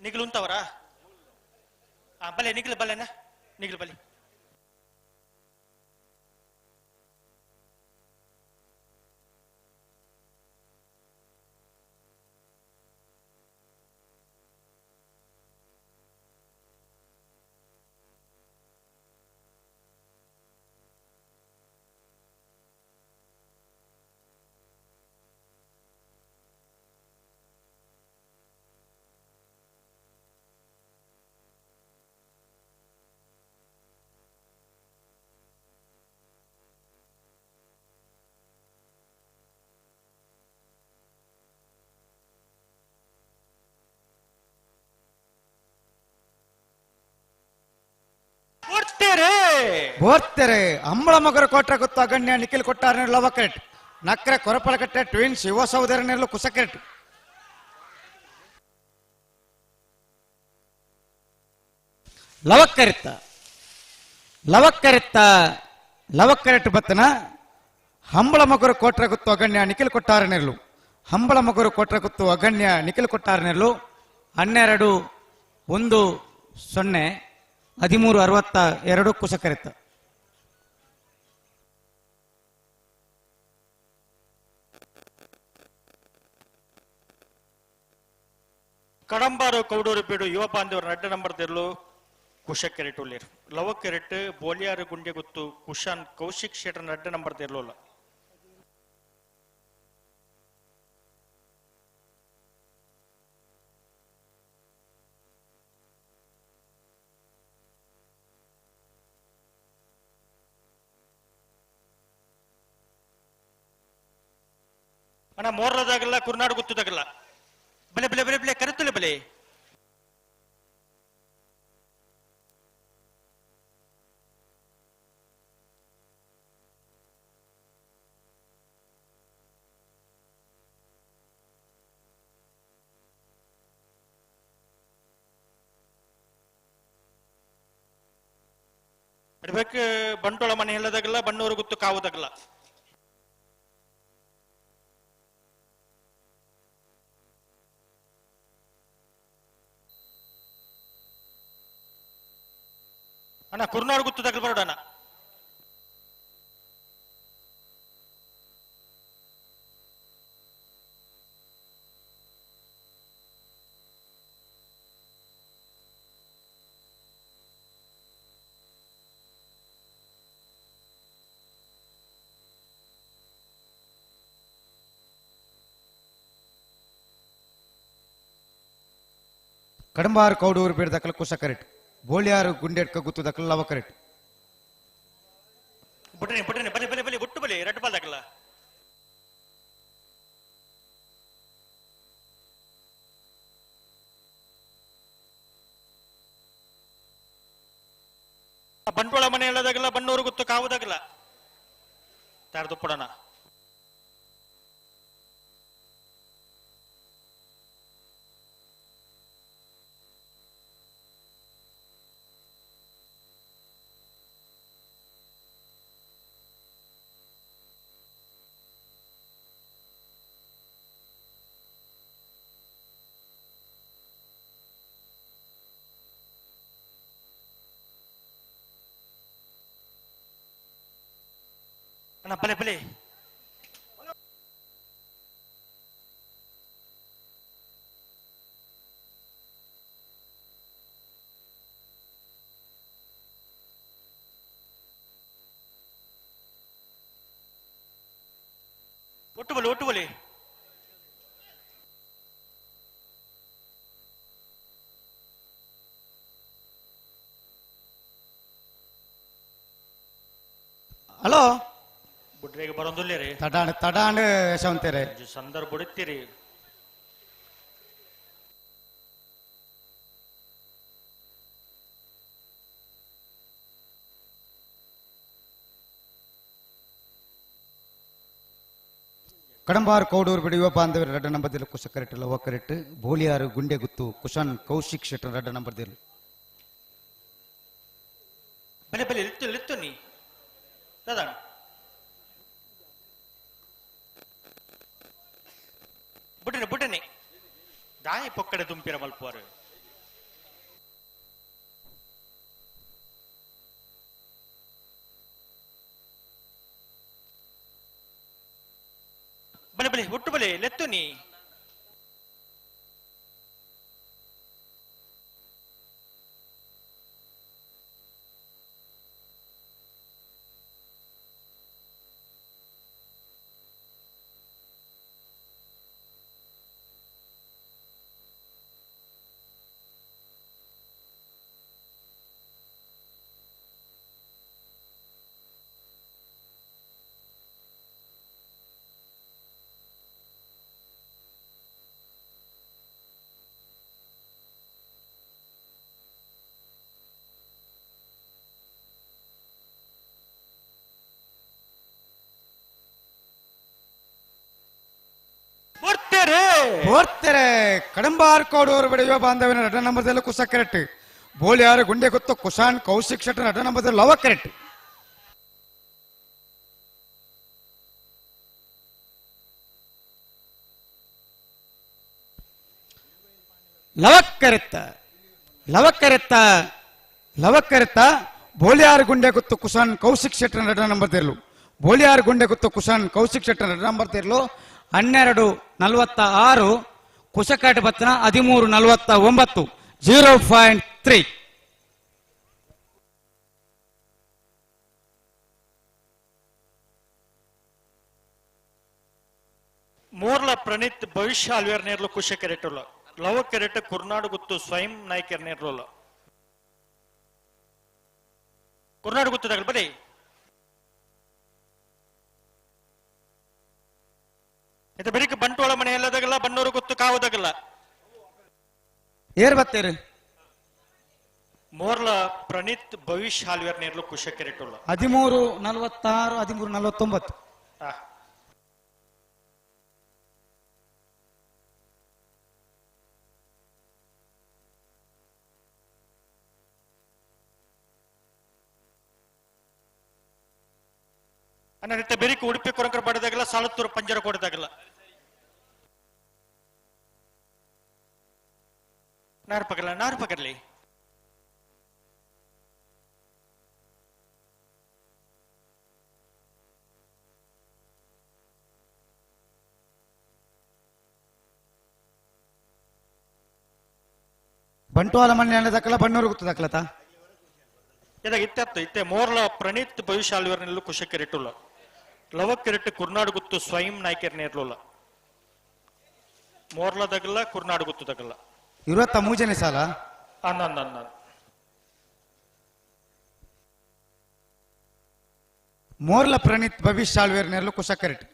ನಿಖಿಲ್ ಉಂತವರಾ ಬಲೆ ನಿಖಿಲ್ ಬಲೆನ ನಿಖಿಲ್ ಬಲೆ ಬೋರ್ತೆರೆ ಅಂಬಳ ಮಗರ ಕೋಟ್ರ ಗೊತ್ತು ಅಗಣ್ಯ ನಿಖಿಲ್ ಕೊಟ್ಟಾರ ಲವಕರೆಟ್ ನಕ್ರೆ ಕೊರಪಲಕಟ್ಟೆ ಟ್ವಿನ್ಸ್ ಯುವ ಸಹೋದರನೆರಲು ಕುಸಕೆಟ್ ಲವಕ್ಕರೆಟ್ ಬತ್ತನ ಹಂಬಳ ಮಗರು ಕೋಟ್ರ ಗೊತ್ತು ಅಗಣ್ಯ ನಿಖಿಲ್ ಕೊಟ್ಟಾರನೆರಲು ಹಂಬಳ ಮಗರು ಕೋಟ್ರ ಗೊತ್ತು ಅಗಣ್ಯ ನಿಖಿಲ್ ಕೊಟ್ಟಾರನೆರಲು 12-1-0 1362 ಕುಸಕರೆತ್ತ ಕಡಂಬಾರು ಕೌಡೂರು ಬೀಡು ಯುವ ಬಾಂಧವರು ನಡ್ಡ ನಂಬರ್ ತೆರಲು ಕುಶ ಕೆರೆಟ್ ಉಳ್ಳೇರು ಲವ ಕೆರೆಟ್ ಬೋಲಿಯಾರು ಗುಂಡೆ ಗೊತ್ತು ಕುಶಾನ್ ಕೌಶಿಕ್ ಶೆಟ್ಟರ್ ನಡ್ಡ ನಂಬರ್ ತೆರಲು ಅಣ್ಣ ಮೋರ್ಲದಾಗಲ್ಲ ಕುರ್ನಾಡು ಗುತ್ತದಾಗಲ್ಲ ಬಲೆ ಬಲೆ ಬಲೆ ಬಲೆ ಕರೆತುಲೆ ಬಲೆ ಅಡ್ಬೇಕು ಬಂಟೋಳ ಮನೆ ಹೇಳದಾಗಲ್ಲ ಬಣ್ಣೂರು ಗುತ್ತು ಕಾವುದಾಗಲ್ಲ ಅಣ್ಣ ಕುರ್ನಾಡು ಗುತ್ತು ತಗಲ್ ಬರೋಡಣ್ಣ ಕಡಂಬಾರು ಕೌಡೂರು ಬೀಡ ದಕ್ಕಲ ಕುಶ ಕರೆಟ್ ಬೋಳಿಯಾರು ಗುಂಡೆಟ್ಕ ಗುತ್ತು ದಕ್ಕಲ ಲವ ಕರೆಟ್ ಬುಟ್ಟನೆ ಬುಟ್ಟನೆ ಬಲೆ ಬಲೆ ಬಲೆ ಬುಟ್ಟು ಬಲೆ ರೆಡ್ ಬಾಲ್ ದಕ್ಕಲ ಬಂಟ್ವಾಳ ಮನೆ ಹೇಳದಾಗಲ್ಲ ಬಣ್ಣೂರು ಗುತ್ತು ಕಾವುದಾಗಲ್ಲ ತಾರ್ದುಪ್ಪಡಣ ಅಣ್ಣ ಬಲೆ ಬಲೆ ಒಟ್ಟು ಬಲೆ ಒಟ್ಟು ಬಲೆ ಹಲೋ ಬುಡ್ರೆಗೆ ಬರೋದಿಲ್ಲ ರೀ ತಡಾಂಡ್ ಯಶವಂತೇರೆ ಸಂದರ್ಭ ಬಿಡುತ್ತೀರಿ ಕಡಂಬಾರ್ ಕೌಡೂರು ಬಿಡಿ ಯುವ ಬಾಂಧವರ ರಡ್ಡ ನಂಬರ್ದಿಲ್ಲ ಕುಶ ಕರೆಕ್ಟ್ ಲವ ಕರೆಕ್ಟ್ ಬೋಳಿಯಾರು ಗುಂಡೆ ಗುತ್ತು ಕುಶಾನ್ ಕೌಶಿಕ್ ಶೆಟ್ಟರ್ ರಡ್ಡ ನಂಬರ್ದಿಲ್ಲ ಬಲೆ ಬಲೆ ಲಿತ್ತು ನೀ ದಾದಾ ಬುಡನೆ ದಾಯಿ ಪೊಕ್ಕಡೆ ದುಂಪಿರ ಮಲ್ಪುವರು ಬಲೆ ಬಲೆ ಒಟ್ಟು ಬಲೆ ಲೆತ್ತು ನೀ ಓಡ್ತಾರೆ ಕಡಂಬಾರ್ ಕೌಡೂರು ಬಿಡಿ ಯುವ ಬಾಂಧವನ ರಡ್ಡ ನಂಬರ್ದಲ್ಲೂ ಕುಶ ಕರೆಕ್ಟ್ ಬೋಳಿಯಾರು ಗುಂಡೆ ಗುತ್ತು ಕುಶಾನ್ ಕೌಶಿಕ್ ಶೆಟ್ಟರ್ ರಡ್ಡ ನಂಬರ್ದಲ್ಲಿ ಲವ ಕರೆಕ್ಟ್ ಲವಕ್ಕರೆತ್ತ ಬೋಳಿಯಾರು ಗುಂಡೆ ಗುತ್ತು ಕುಶಾನ್ ಕೌಶಿಕ್ ಶೆಟ್ಟರ್ ರಡ್ಡ ನಂಬರ್ದಿರ್ಲು ಬೋಳಿಯಾರು ಗುಂಡೆ ಗುತ್ತು ಕುಶಾನ್ ಕೌಶಿಕ್ ಶೆಟ್ಟರ್ ರಡ್ಡ ನಂಬರ್ದಿರ್ಲು 12:46 ಕುಶಕಾಟ ಪತ್ತನ 13:49 0.3 ಮೂರ್ಲ ಪ್ರಣೀತ್ ಭವಿಷ್ಯ ಅಲ್ವೇರ್ ನೇರ್ಲು ಕುಶ ಕೆರೆಟುಲ್ಲ ಲವ ಕೆರೆಟ ಕುರ್ನಾಡು ಗುತ್ತು ಸ್ವಯಂ ನಾಯ್ಕರ್ ನೇರ್ಲು ಕುರ್ನಾಡು ಗುತ್ತದಾಗ ಬರೀ ಇದು ಬರೀಕ್ ಬಂಟ್ವಾಳ ಮನೆ ಎಲ್ಲದಾಗಲ್ಲ ಬನ್ನೂರು ಗುತ್ತು ಕಾವದಾಗಲ್ಲ ಏರ್ ಬತ್ತೇರಿ ಮೋರ್ಲ ಪ್ರಣೀತ್ ಭವಿಷ್ಯ ಹಾಲ್ವೇರ್ ನೇರ್ಲು ಕುಶ ಕೆರೆಟುಲ್ಲ 13:46 13:49 ಅನ್ನತ್ತೆ ಬೆರಿಕ್ ಉಡುಪಿ ಕೊರಂಕರ ಪಡೆದಾಗಲ್ಲ ಸಾಲತ್ತೂರು ಪಂಜರ ಕೊಡದಾಗಲ್ಲ ನಾರು ಪಗರ್ಲಿ ಬಂಟ್ವಾಳ ಮನೆ ಅನ್ನದಕ್ಕಲ್ಲ ಬಣ್ಣೂರು ಗುತ್ತದಕ್ಕಲತ ಇದಾಗ ಇತ್ತೆ ಮೋರ್ಲ ಪ್ರಣೀತ್ ಭವಿಷ್ಯ ಅಲ್ವೇರ್ನೆಲ್ಲೂ ಕುಶ ಕೆರೆಟುಲ್ಲ ಲವ ಕೆರೆಟ್ ಕುರ್ನಾಡು ಗುತ್ತು ಸ್ವಯಂ ನಾಯ್ಕರ್ ನೇರ್ಲುಲ್ಲ ಮೋರ್ಲದಾಗಲ್ಲ ಕುರ್ನಾಡು ಗುತ್ತದಾಗಲ್ಲ 23ನೇ ಸಾಲ ಮೋರ್ಲ ಪ್ರಣೀತ್ ಭವಿಷ್ಯ ಆಳ್ವೇರ್ ನೆರಳು ಕುಶ ಕರೆಕ್ಟ್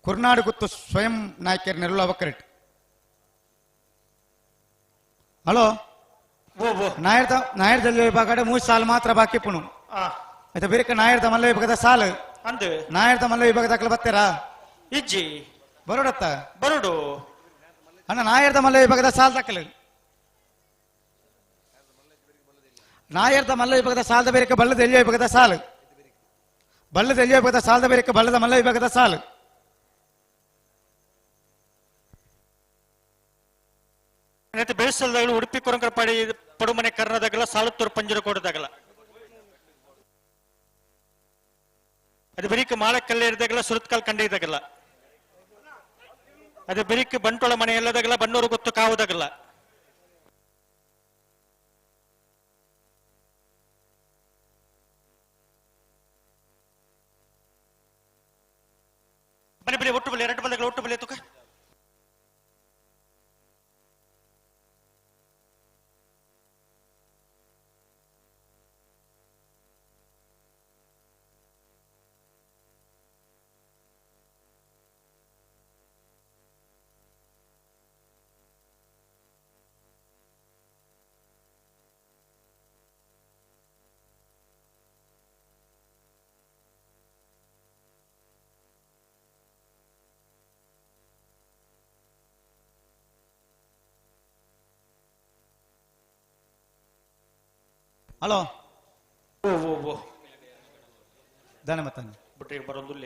ಕುರ್ನಾಡು ಗುತ್ತು ಸ್ವಯಂ ನಾಯ್ಕರ್ ನೆರಳು ಅವ ಕರೆಕ್ಟ್ ಹಲೋ ನಾಯರ್ದಲ್ಲಿ ವಿಭಾಗ 3 ಸಾಲ ಮಾತ್ರ ಬಾಕಿ ಪುಣು ಆಯ್ತಾ ಬೇರೆ ನಾಯರ್ದ ಮಲ್ಲ ವಿಭಾಗದ ಸಾಲು ನಾಯರ್ದ ಮಲ್ಲ ವಿಭಾಗದಾಗಲ ಬತ್ತೀರಾ ಇಜ್ಜಿ ಬರೋಡತ್ತ ಬರೋಡು ಅಣ್ಣ ನಾಯರ್ದ ಮಲ್ಲ ವಿಭಾಗದ ಸಾಲ ದಾಖಲೆ ನಾಯರ್ದ ಮಲ್ಲ ವಿಭಾಗದ ಸಾಲದ ಬೇರೆ ಬಲ್ಲದ ಎಲ್ಲಿಯ ವಿಭಾಗದ ಸಾಲು ಬಲ್ಲದ ಎಲ್ಲಿಯ ವಿಭಾಗದ ಸಾಲದ ಬೇರೆ ಬಲ್ಲದ ಮಲ್ಲ ವಿಭಾಗದ ಸಾಲು ಬೇಸಲ್ದಾಗಲು ಉಡುಪಿ ಕೊರಂಕರ ಪಡುಮನೆ ಕರ್ನಾದಾಗಲ್ಲ ಸಾಲತ್ತೂರು ಪಂಜರ ಕೋಟದಾಗಲ್ಲ ಅದು ಬರೀಕ್ ಮಾಳಕಲ್ಲೇರಿದಾಗಲ್ಲ ಸುರತ್ಕಾಲ್ ಕಂಡೆ ಇದಾಗಲ್ಲ ಅದು ಬರೀಕ್ ಬಂಟ್ವಾಳ ಮನೆ ಎಲ್ಲದಾಗಲ್ಲ ಬನ್ನೂರು ಗೊತ್ತು ಕಾವುದಾಗಲ್ಲ ಬನ್ನಿ ಬನ್ನಿ ಒಟ್ಟು ಬಲ್ಲಿ 2 ಬಲ್ದಾಗಲ್ಲ ಒಟ್ಟು ಬಲ್ಲಿ ತುಕ ಹಲೋ ಓ ಓ ಓ ದಾನ ಮತ್ತಾನೆ ಬಿಟ್ರೆ ಬರೋದಿಲ್ಲ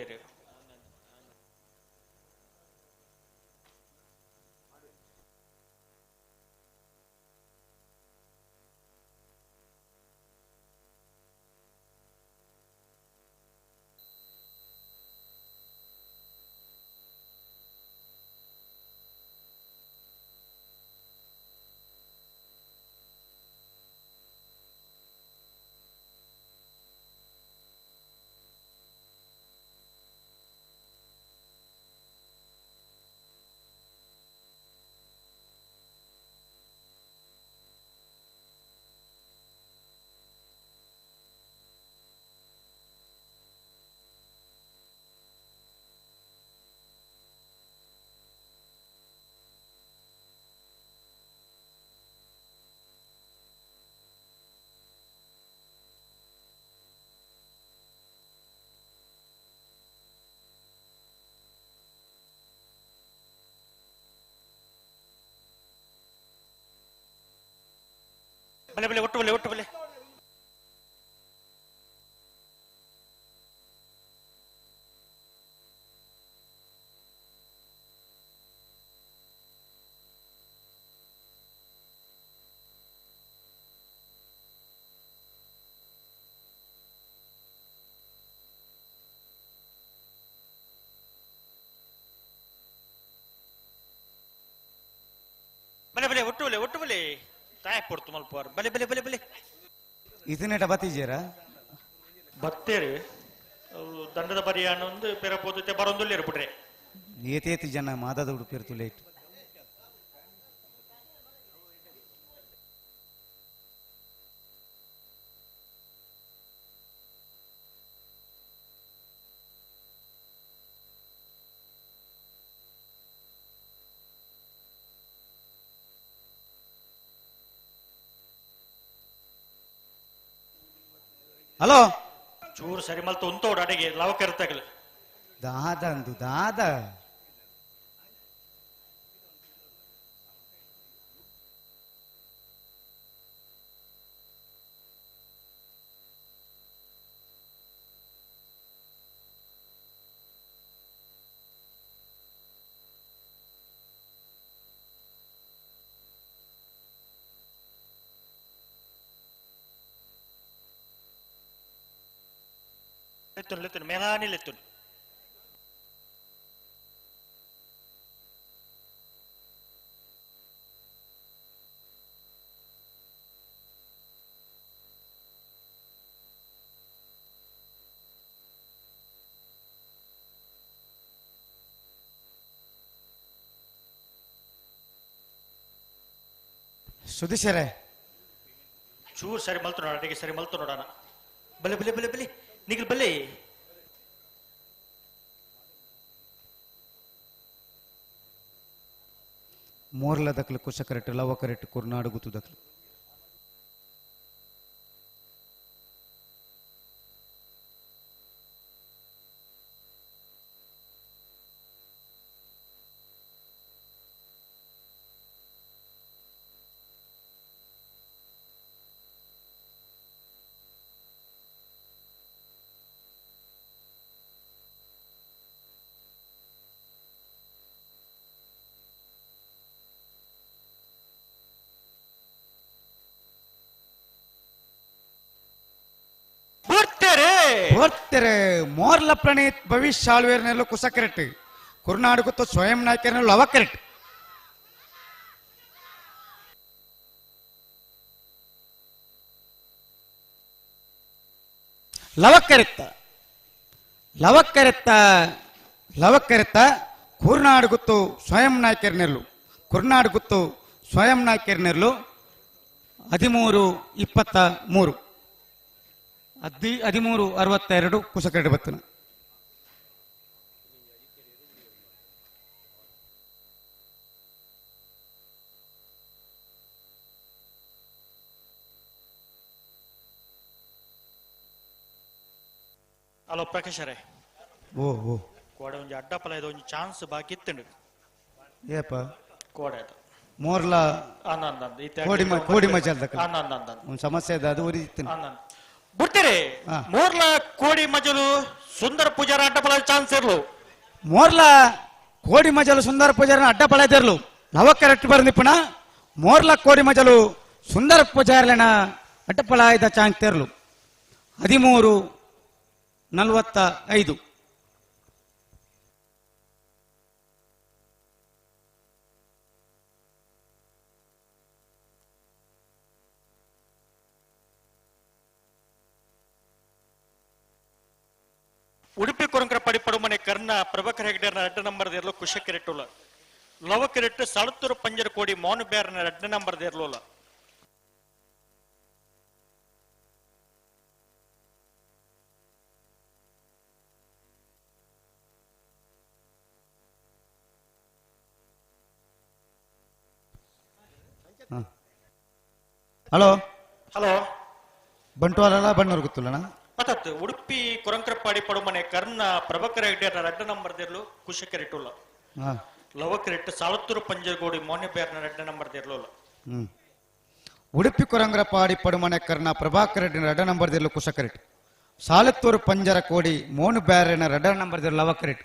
ಬಲೆ ಬಲೆ ಒಟ್ಟು ಬಲೆ ಒಟ್ಟು ಬಲೆ ಬಲೆ ಬಲೆ ಒಟ್ಟು ಬಲೆ ಒಟ್ಟು ಬಲೆ ತಾಯಕ್ ಕೊಡ್ತು ಮಲ್ಪೋರ್ ಬಲೆ ಬಲೆ ಬಲೆ ಬಲೆ ಇದನ್ನೇಟ ಬತ್ತೀಜೀರ ಬತ್ತೇರಿ ದಂಡದ ಪರಿಯಾಣ ಒಂದು ಪೆರ ಪೋದತೆ ಬರೊಂದುಲ್ಲ ಇರ್ಬಿಟ್ರೆ ಏತೇತಿ ಜನ ಮಾದದ ಉಡುಪಿರ್ತು ಲೇಟ್ ಹಲೋ ಚೂರು ಸರಿ ಮಲ್ತು ಉಂತೋಡು ಅಡಿಗೆ ಲವಕ ಇರ್ತಾಗಲ್ಲ ದಾದ ಅಂದು ದಾದ ಲೆತ್ತುನು ಲೆತ್ತುನು ಮೇಲಾನಿ ಲೆತ್ತುನು ಸುದೀಶರೇ ಚೂರು ಸರಿ ಮಲ್ತು ನೋಡ ಅಡಿಗೆ ಸರಿ ಮಲ್ತು ನೋಡೋಣ ಬಲೆ ಬಲೆ ಬಲೆ ಬಲೆ ನಿಗಲ್ ಬಲೆ ಮೋರ್ಲ ದಕ್ಲು ಕುಶ ಕರೆಕ್ಟ್ ಲವ ಕರೆಕ್ಟ್ ಕುರ್ನಾಡು ಗುತ್ತು ದಕ್ಲು ಬರ್ತಾರೆ ಮೋರ್ಲ ಪ್ರಣೀತ್ ಭವಿಷ್ಯ ಆಳ್ವೇರ್ನೆಲ್ಲೂ ಕುಸ ಕರೆಕ್ಟ್ ಕುರ್ನಾಡು ಗುತ್ತು ಸ್ವಯಂ ನಾಯಕರನೆಲ್ಲೂ ಅವ ಕರೆಕ್ಟ್ ಲವಕ್ಕರೆತ್ತ ಕುರ್ನಾಡು ಗುತ್ತು ಸ್ವಯಂ ನಾಯಕರನೆಲ್ಲೂ ಕುರ್ನಾಡು ಗುತ್ತು ಸ್ವಯಂ ನಾಯಕರನೆಲ್ಲೂ 13-23 13-62 ಕುಸಕರಡು ಬತ್ತನ ಹಲೋ ಪ್ರಕಾಶರೇ ಓ ಕೋಡೆ ಒಂಜಿ ಅಡ್ಡಪಲ ಇದು ಒಂಜಿ ಚಾನ್ಸ್ ಬಾಕಿ ಇತ್ತುಂಡು ಏಪ ಕೋಡೆ ಅದು ಮೋರ್ಲ ಕೋಡಿ ಮಜಲ್ದ ಒಂದು ಸಮಸ್ಯೆ ಇದೆ ಅದು ಉರಿತೀನಿ ಬಿಡ್ತೀರಿ ಮೋರ್ಲ ಕೋಡಿ ಮಜಲು ಸುಂದರ ಪೂಜಾರ ಅಡ್ಡಪಳ ಚಾನ್ಸ್ ಇರ್ಲು ಮೋರ್ಲ ಕೋಡಿ ಮಜಲು ಸುಂದರ ಪೂಜಾರನ ಅಡ್ಡಪಳ ಇದಿರ್ಲು ನವ ಕರೆಕ್ಟ್ ಬರ್ನಿಪ್ಪಣ ಮೋರ್ಲ ಕೋಡಿ ಮಜಲು ಸುಂದರ ಪೂಜಾರನ ಅಡ್ಡಪಳ ಇದ್ದ ಚಾನ್ಸ್ ಇರ್ಲು 13:45 ಉಡುಪಿ ಕೊರಂಕರ ಪಡಿಪಡುಮನೆ ಕರ್ನ ಪ್ರಭಾಕರ್ ಹೆಗ್ಡೇರ್ನ 2 ನಂಬರ್ ದೇರ್ಲು ಕುಶ ಕಿರೆಟ್ಟುಲ ಲವ ಕಿರೆಟ್ಟು ಸಾಳುತ್ತೂರು ಪಂಜರ ಕೋಡಿ ಮೌನ ಬೇರ್ನ 2 ನಂಬರ್ ದೇರ್ಲೋಲ ಹಲೋ ಹಲೋ ಬಂಟ್ವಾಳ ಬಣ್ಣವ್ರು ಗೊತ್ತಿಲ್ಲಣ್ಣ ಮತ್ತ ಉಡುಪಿ ಕೊರಂಕರಪಾಡಿ ಪಡುಮನೆ ಕರ್ನ ಪ್ರಭಾಕರ್ ಹೆಗ್ಡೇರ್ನ 2 ನಂಬರ್ ದೇರ್ಲು ಕುಶ ಕಿರೆಟ್ಟುಲ ಲವ ಕಿರೆಟ್ಟು ಸಾಳುತ್ತೂರು ಪಂಜರ ಕೋಡಿ ಮೌನ ಬೇರ್ನ 2 ನಂಬರ್ ದೇರ್ಲೋಲ ಉಡುಪಿ ಕೊರಂಗರಪಾಡಿ ಪಡುಮನೆ ಕರ್ನ ಪ್ರಭಾಕರ್ ರೆಡ್ಡಿ 2 ನಂಬರ್ ದೇರ್ಲು ಕುಶ ಕರೆಟ್ ಸಾಲತ್ತೂರು ಪಂಜರ ಕೋಡಿ ಮೋನು ಬ್ಯಾರೆನ 2 ನಂಬರ್ ದೇರ್ಲು ಲವ ಕರೆಟ್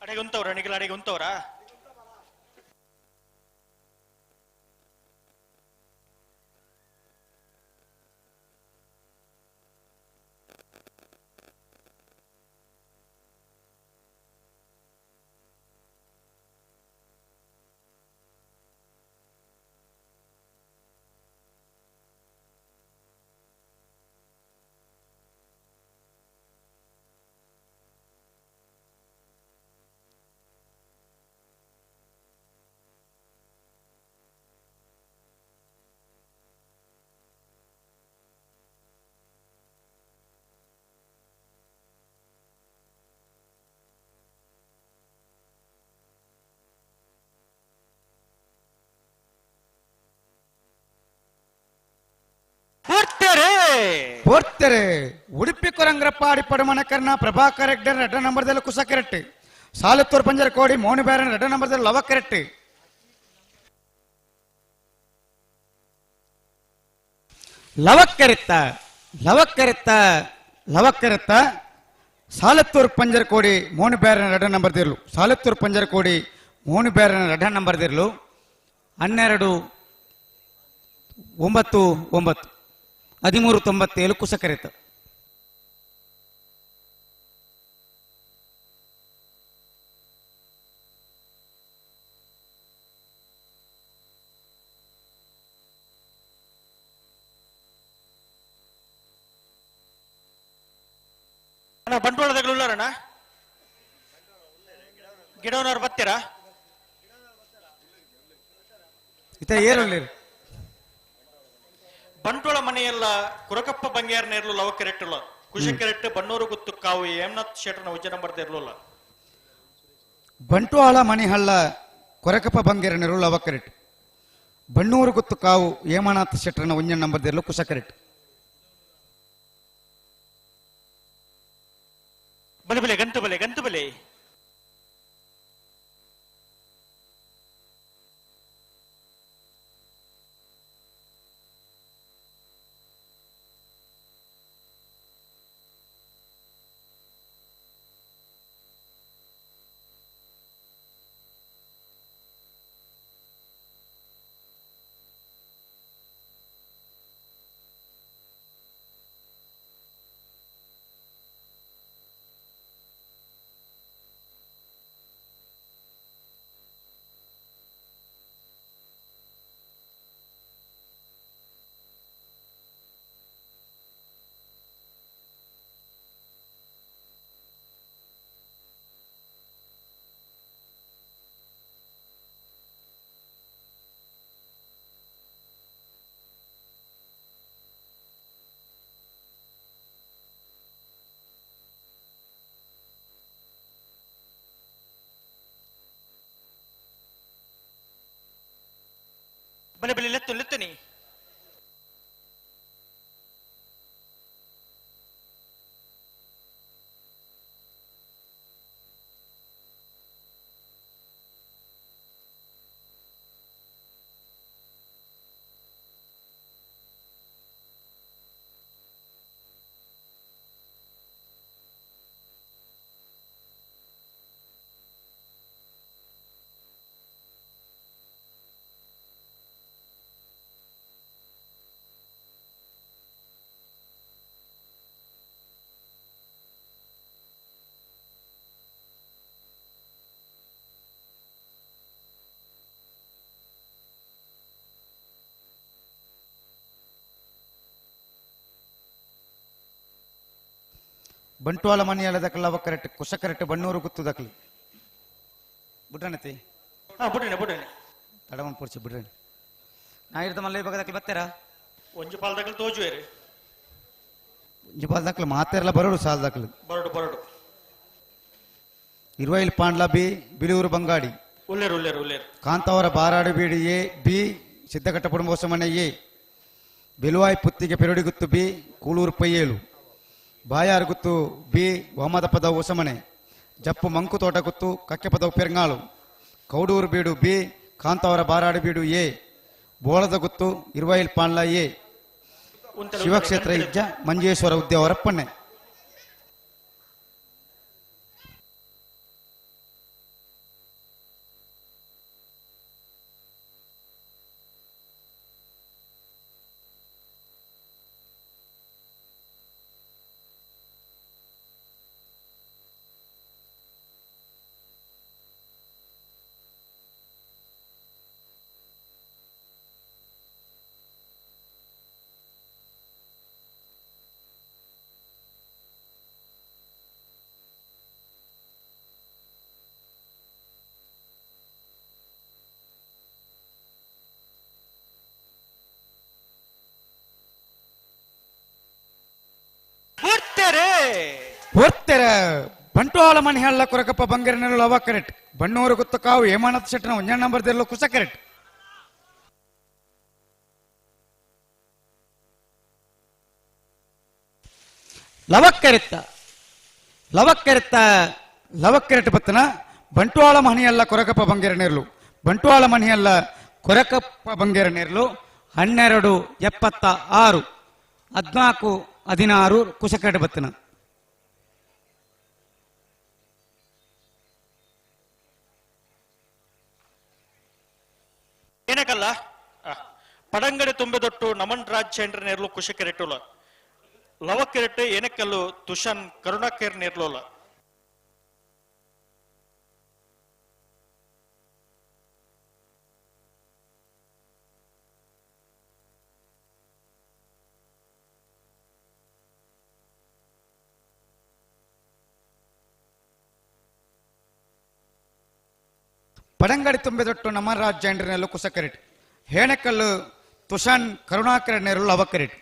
ಅಡೆಗೆ ಉಂತವ್ರ ನಿಖಿಲ್ ಅಡೆಗೆ ಉಂತವ್ರ ಪೋರ್ತೆರೆ ಉಡುಪಿ ಕೊರಂಗರಪಾಡಿ ಪಡುಮನೆ ಕರ್ನ ಪ್ರಭಾಕರ್ ಹೆಗ್ಡೆ 2 ನಂಬರ್ ದೇರ್ಲು ಕುಶ ಕರೆಟ್ ಸಾಲತ್ತೂರು ಪಂಜರ ಕೋಡಿ ಮೌನ ಬ್ಯಾರೆನ 2 ನಂಬರ್ ದೇರ್ಲು ಲವ ಕರೆಟ್ ಲವಕ್ಕರೆತ್ತ ಸಾಲತ್ತೂರು ಪಂಜರ ಕೋಡಿ ಮೋನು ಬ್ಯಾರನ 2 ನಂಬರ್ ದೇರ್ಲು ಸಾಲತ್ತೂರು ಪಂಜರ ಕೋಡಿ ಮೋನು ಬ್ಯಾರನ 2 ನಂಬರ್ ದೇರ್ಲು 12:99 13:97 ಕುಶ ಕರೆತ ಬಂಟ್ವಾಳದಾಗಲುಳ್ಳಾರಣ್ಣ ಗಿಡವನವ್ರು ಬರ್ತೀರಾ ಬಂಟ್ವಾಳ ಮನೆಯಲ್ಲ ಕುರಕಪ್ಪ ಬಂಗ್ಯಾರನ ಇರ್ಲು ಲವ ಕೆರೆಟ್ಟಲ್ಲ ಕುಶ ಕೆರೆಟ್ ಬಣ್ಣೂರು ಗುತ್ತು ಕಾವು ಹೇಮನಾಥ್ ಶೆಟ್ಟರ್ನ ಉಜ್ಜ ನಂಬರ್ ಇರ್ಲಿಲ್ಲ ಬಂಟ್ವಾಳ ಮನೆಹಳ್ಳ ಕೊರಕಪ್ಪ ಬಂಗೇರನೆರು ಲವ ಕರೆಟ್ ಬಣ್ಣೂರು ಗುತ್ತು ಕಾವು ಹೇಮನಾಥ್ ಶೆಟ್ಟರ್ನ ಉಂಜ ನಂಬರ್ ದೇರ್ಲು ಕುಶ ಕರೆಟ್ ಬಲೆ ಗಂತು ಬಲೆ ಬಲೆ ಬಲೆ ಲೆತ್ತು ಲೆತ್ತನಿ ಬಂಟ್ವಾಳ ಮನೆಯಲ್ಲ ದಕ್ಕಲ ಅವ ಕರೆಕ್ಟ್ ಕುಶ ಕರೆಕ್ಟ್ ಬಣ್ಣೂರು ಗುತ್ತು ದಕ್ಲಿ ಬಿಡ್ರಣತಿ ಬುಡನೆ ತಡವನ್ ಪೂರ್ಸಿ ಬಿಡ್ರಣಿ ನಾ ಇರ್ದ ಮಲ್ಲ ಇವಾಗ ದಕ್ಲಿ ಬತ್ತಾರ ಒಂಜು ಪಾಲ್ದಾಗಲು ತೋಜುವೇರಿ ಒಂಜು ದಕ್ಲ ಮಾತೆರ್ಲ ಬರೋಡು ಸಾಲ ದಕ್ಲು ಬರಡು ಇರುವೈಲ್ ಪಾಂಡ್ಲ ಬಿ ಬಿಲೂರು ಬಂಗಾಡಿ ಉಲ್ಲೇರು ಕಾಂತಾವರ ಬಾರಾಡು ಬೀಡಿ ಎ ಬಿ ಸಿದ್ದಘಟ್ಟ ಪುಡುಂಬೋಸಮನೆ ಎ ಬೆಲುವಾಯ್ ಪುತ್ತಿಗೆ ಪೆರಡಿ ಗುತ್ತು ಬಿ ಕೂಳೂರು ಪಯ್ಯೇಳು ಬಾಯಾರು ಗುತ್ತು ಬಿ ವಾಮದ ಪದ ಹೊಸಮನೆ ಜಪ್ಪು ಮಂಕು ತೋಟ ಗುತ್ತು ಕಕ್ಕೆ ಪದವು ಪೆರ್ಗಾಳು ಕೌಡೂರು ಬೀಡು ಬಿ ಕಾಂತಾವರ ಬಾರಾಡು ಬೀಡು ಎ ಬೋಳದ ಗುತ್ತು ಇರುವೈಲ್ ಪಾಂಡ್ಲ ಎ ಶಿವಕ್ಷೇತ್ರ ಇಜ್ಜ ಮಂಜೇಶ್ವರ ಉದ್ಯ ಹೊರಪ್ಪಣ್ಣೆ ಹೊರ್ತೆರ ಬಂಟ್ವಾಳ ಮನೆ ಹಳ್ಳ ಕೊರಕಪ್ಪ ಬಂಗೇರನೆಲ್ಲ ಅವ ಕರೆಕ್ಟ್ ಬಣ್ಣೂರು ಗುತ್ತ ಕಾವು ಹೇಮಾನತ್ ಶೆಟ್ಟನ ಒಂಜಾಣ ನಂಬರ್ ತೆರಲು ಕುಸ ಕರೆಕ್ಟ್ ಲವಕ್ಕೆರೆತ್ತ ಬತ್ತನ ಬಂಟ್ವಾಳ ಮನೆಯಲ್ಲ ಕೊರಕಪ್ಪ ಬಂಗೇರನೆರ್ಲು ಬಂಟ್ವಾಳ ಮನೆಯಲ್ಲ ಕೊರಕಪ್ಪ ಬಂಗೇರನೆರ್ಲು 1276 14 16 ಕುಸಕರೆಟ್ ಬತ್ತನ ಏನಕ್ಕಲ್ಲ ಪಡಂಗಡೆ ತುಂಬೆದೊಟ್ಟು ನಮನ್ ರಾಜ್ ಚಂದ್ರ ನೇರ್ಲು ಕುಶ ಕೆರೆಟುಲ ಲವ ಕೆರೆಟ್ ಏನಕ್ಕಲ್ಲು ತುಷಾನ್ ಕರುಣಾಕೇರ್ ನೇರ್ಲೋಲ ಪಡಂಗಡಿ ತುಂಬೆದೊಟ್ಟು ನಮ್ಮ ರಾಜ್ಯಾಂಡ್ರನೆಲ್ಲ ಕುಸ ಕರೆಟ್ ಹೇಣಕಲ್ಲು ತುಷಾನ್ ಕರುಣಾಕರ ನೆರಳು ಅವ ಕರೆಟ್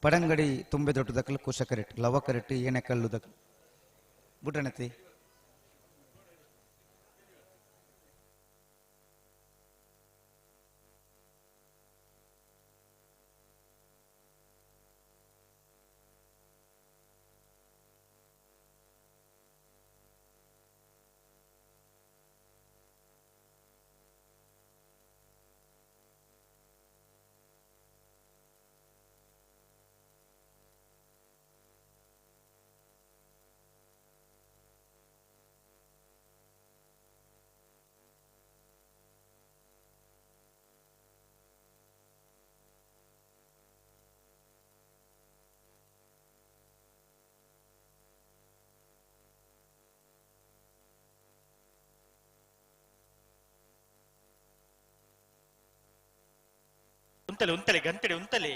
ಪಡಂಗಡಿ ತುಂಬೆ ದೊಡ್ಡದಕ್ಕಲು ಕುಶ ಕರೆಟ್ ಲವ ಕರೆಟ್ ಏನೆ ಕಲ್ಲುದಕ್ ಬುಟಣತಿ ಉಂತಲೆ ಉಂತಲೆ ಗಂತಲೆ ಉಂತಲೆ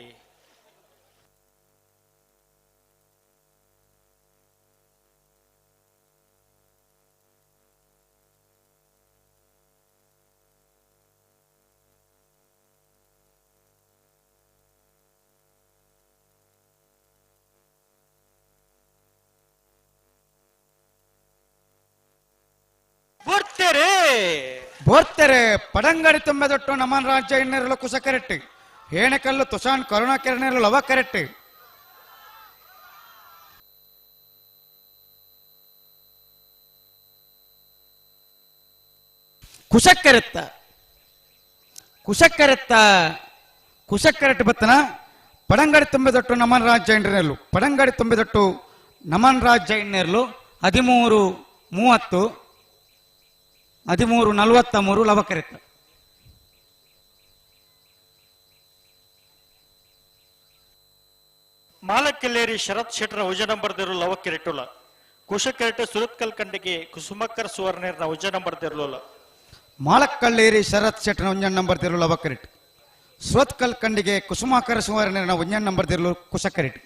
ಬೋರ್ತೆರೆ ಪಡಂಗಡಿ ತುಂಬೆದೊಟ್ಟು ನಮನ್ ರಾಜ್ಯ ಇನ್ನೆರಲು ಕುಸ ಕರೆಕ್ಟ್ ಹೇಣಕಲ್ಲು ತುಷಾನ್ ಕರುಣಾ ಕೆರನೆರಲು ಲವ ಕರೆಕ್ಟ್ ಕುಶಕ್ಕರೆತ್ತ ಕುಶಕ್ಕರೆತ್ತ ಕುಶಕ್ಕರೆಟ್ಟು ಬತ್ತನ ಪಡಂಗಡಿ ತುಂಬೆದೊಟ್ಟು ನಮನ್ ರಾಜ್ಯ ಇನ್ನೆರಲು ಪಡಂಗಡಿ ತುಂಬೆದೊಟ್ಟು ನಮನ್ ರಾಜ್ಯ ಇನ್ನೆರಲು 13:30 13:43 ಲವಕರೆತ್ತ ಮಾಲಕ್ಕೆಲ್ಲೇರಿ ಶರತ್ ಶೆಟ್ರ ಉಜ ನಂಬರ್ದಿರು ಲವಕ್ಕೆರೆಟ್ಟುಲ ಕುಶಕೆರೆಟ್ಟು ಸುರತ್ಕಲ್ ಕಂಡಿಗೆ ಕುಸುಮಕ್ಕರ್ ಸುವರ್ಣೇರ್ನ ಉಜ ನಂಬರ್ದಿರ್ಲೋಲ ಮಾಲಕ್ಕಳ್ಳೇರಿ ಶರತ್ ಶೆಟ್ನ ಉಂಜನ್ ನಂಬರ್ ತಿರು ಲವಕರೆಟ್ ಸುರತ್ಕಲ್ ಕಂಡಿಗೆ ಕುಸುಮಾಕರ ಸುವರ್ಣೇರ್ನ ಉಂಜನ್ ನಂಬರ್ ತಿರು ಕುಶಕರೆಟ್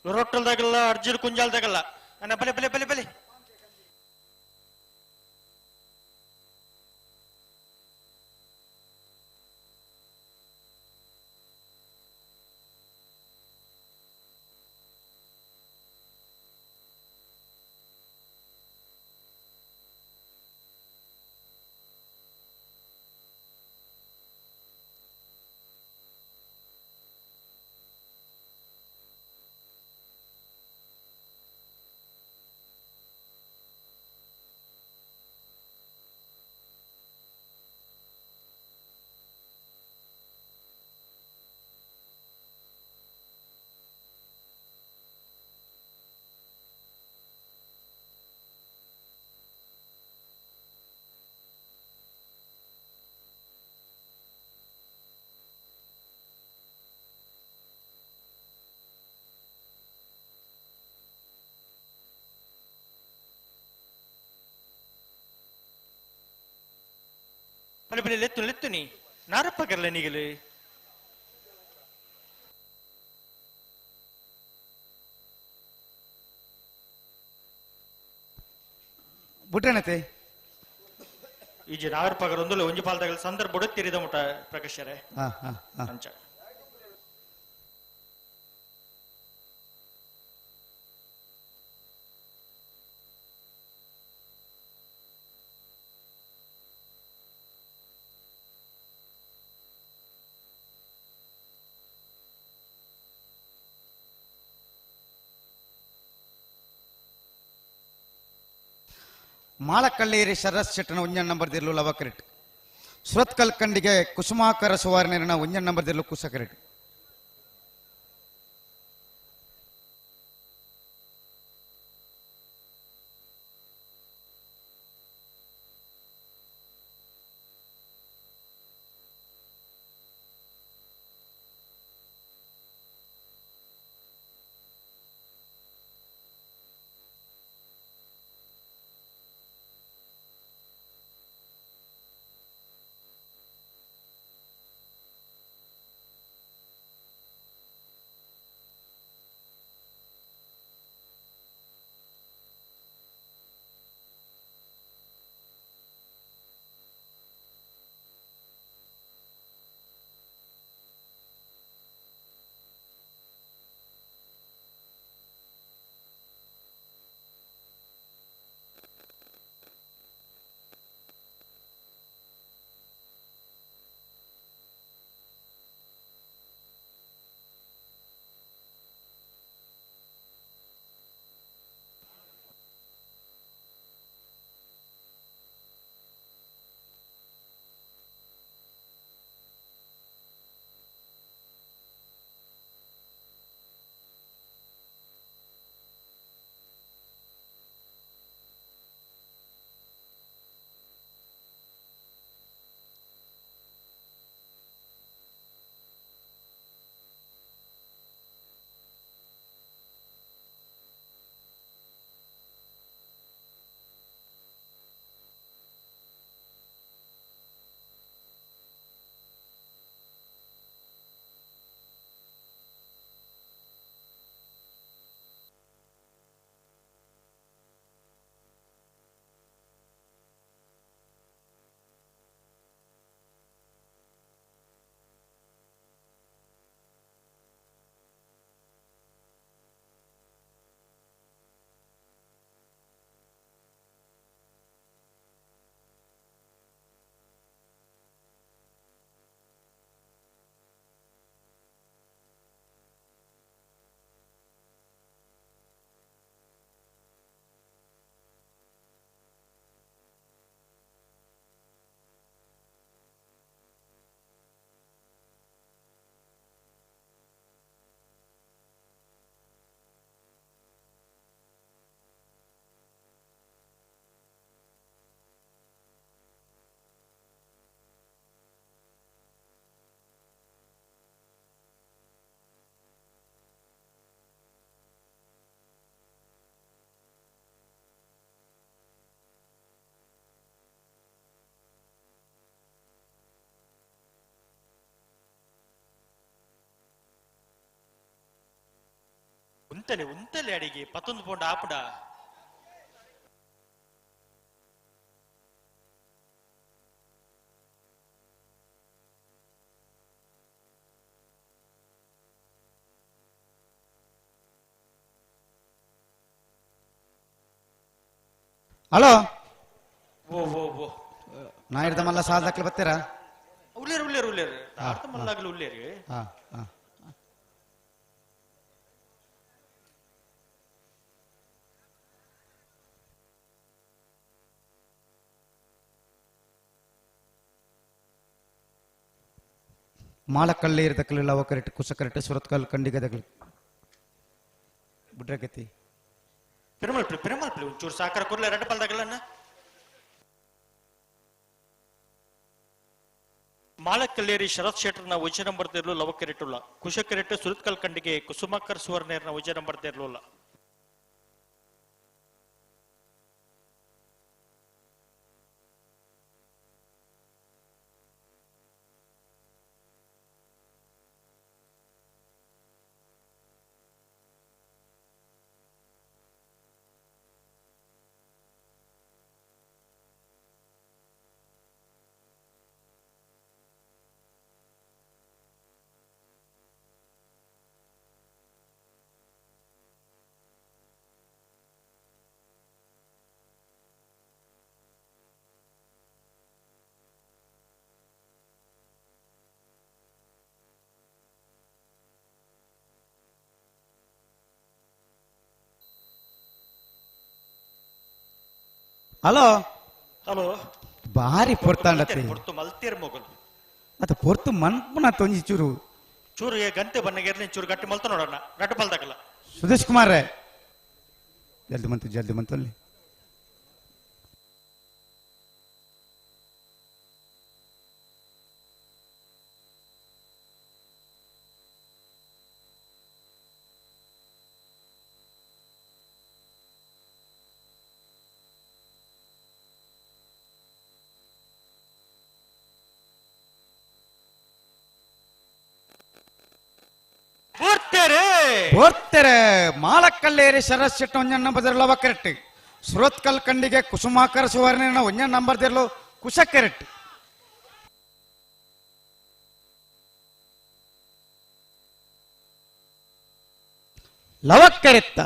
ರೊಟ್ಟಲ್ದಾಗಲ್ಲ ಅರ್ಜುನ್ ಕುಂಜಾಲ್ದಾಗಲ್ಲ ಅನ್ನ ಬಲೆ ಬಲೆ ಬಲೆ ಬಲೆ ಬಲೆ ಬಲೆ ಲೆತ್ತು ಲೆತ್ತು ನೀ ನಾರಪ್ಪಗಲ್ಲ ನೀಗಲು ಬುಟ್ಟಣತೆ ಈಜೆ ನಾಗರಪ್ಪಗರ ಒಂದಲ್ಲ ಒಂಜಿ ಪಾಲ್ದಾಗಲ ಸಂದರ್ಭ ಬುಡತ್ತಿರಿದ ಮುಟ ಪ್ರಕಾಶರೇ ಅಂಚ ಮಾಲಕ್ಕಳ್ಳೇರಿ ಶರತ್ ಶೆಟ್ಟನ ಉಂಜನ್ ನಂಬರ್ ತಿರ್ಲು ಲವಕರೆಟ್ ಸುರತ್ಕಲ್ ಕಂಡಿಗೆ ಕುಸುಮಾಕರ ಸುವರ್ಣೇರ್ನ ಉಂಜನ್ ನಂಬರ್ ತಿರ್ಲು ಕುಸಕರೆಟ್ ಉಂತಲೆ ಅಡಿಗೆ 11 ಪೌಂಡ್ ಆಪುಡ ಹಲೋ ಓ ಓ ಓ ನಾ ಹಿಡ್ದ ಮಲ್ಲ ಸಾಲದಕ್ಕೆ ಬರ್ತೀರಾ? ಉಳ್ಳೇರು ಅರ್ಥ ಮಲ್ಲಾಗ್ಲು ಉಳ್ಳೇರಿ. ಹಾ ಹಾ ಮಾಲಕಲ್ಲಿ ಇರದಕ್ಕಲಿಲ್ಲ ಅವ ಕರೆಕ್ಟ್ ಕುಸ ಕರೆಕ್ಟ್ ಸುರತ್ಕಲ್ ಕಂಡಿಗದಗಳು ಬಿಡ್ರಕತಿ ಪೆರಮಲ್ಪಿ ಒಂಚೂರು ಸಾಕಾರ ಕೊರ್ಲೆ ಎರಡು ಪಲ್ದಾಗಳನ್ನ ಮಾಲಕಲ್ಲೇರಿ ಶರತ್ ಶೆಟ್ಟರ್ನ ವಚನ ಬರ್ದಿರ್ಲು ಲವ ಕೆರೆಟುಲ್ಲ ಕುಶ ಕೆರೆಟ್ ಸುರತ್ಕಲ್ ಕಂಡಿಗೆ ಕುಸುಮಾಕರ್ ಸುವರ್ಣೇರ್ನ ವಚನ ಬರ್ದಿರ್ಲಿಲ್ಲ. ಹಲೋ ಹಲೋ ಭಾರಿ ಪೊರ್ತಾಂಡತ್ತೆ ಪೊರ್ತು ಮಲ್ತೀರ್ ಮೊಗಲ್ ಅದು ಪೊರ್ತು ಮನ್ಪುನ ತೊಂಜಿ ಚೂರು ಚೂರು ಗಂಟೆ ಬನ್ನಗೇರ್ಲಿ ಚೂರು ಗಟ್ಟಿ ಮಲ್ತು ನೋಡೋಣ ಗಟ್ಟು ಪಲ್ದಾಗಲ್ಲ. ಸುದೇಶ್ ಕುಮಾರ್ ಜಲ್ದಿ ಬಂತು ಅಲ್ಲಿ ಬೋರ್ತೆರೆ ಮಾಲಕಲ್ಲೇರಿ ಶರತ್ ಶೆಟ್ಟ ಒಂಜ ನಂಬರ್ ಲವ ಕೆರೆಟ್ ಸುರತ್ಕಲ್ ಕಂಡಿಗೆ ಕುಸುಮಾಕರ್ ಸುವರ್ಣ ಒಂಜ ನಂಬರ್ ದಿರ್ಲು ಕುಶ ಕೆರೆಟ್ ಲವಕ್ಕೆರೆತ್ತ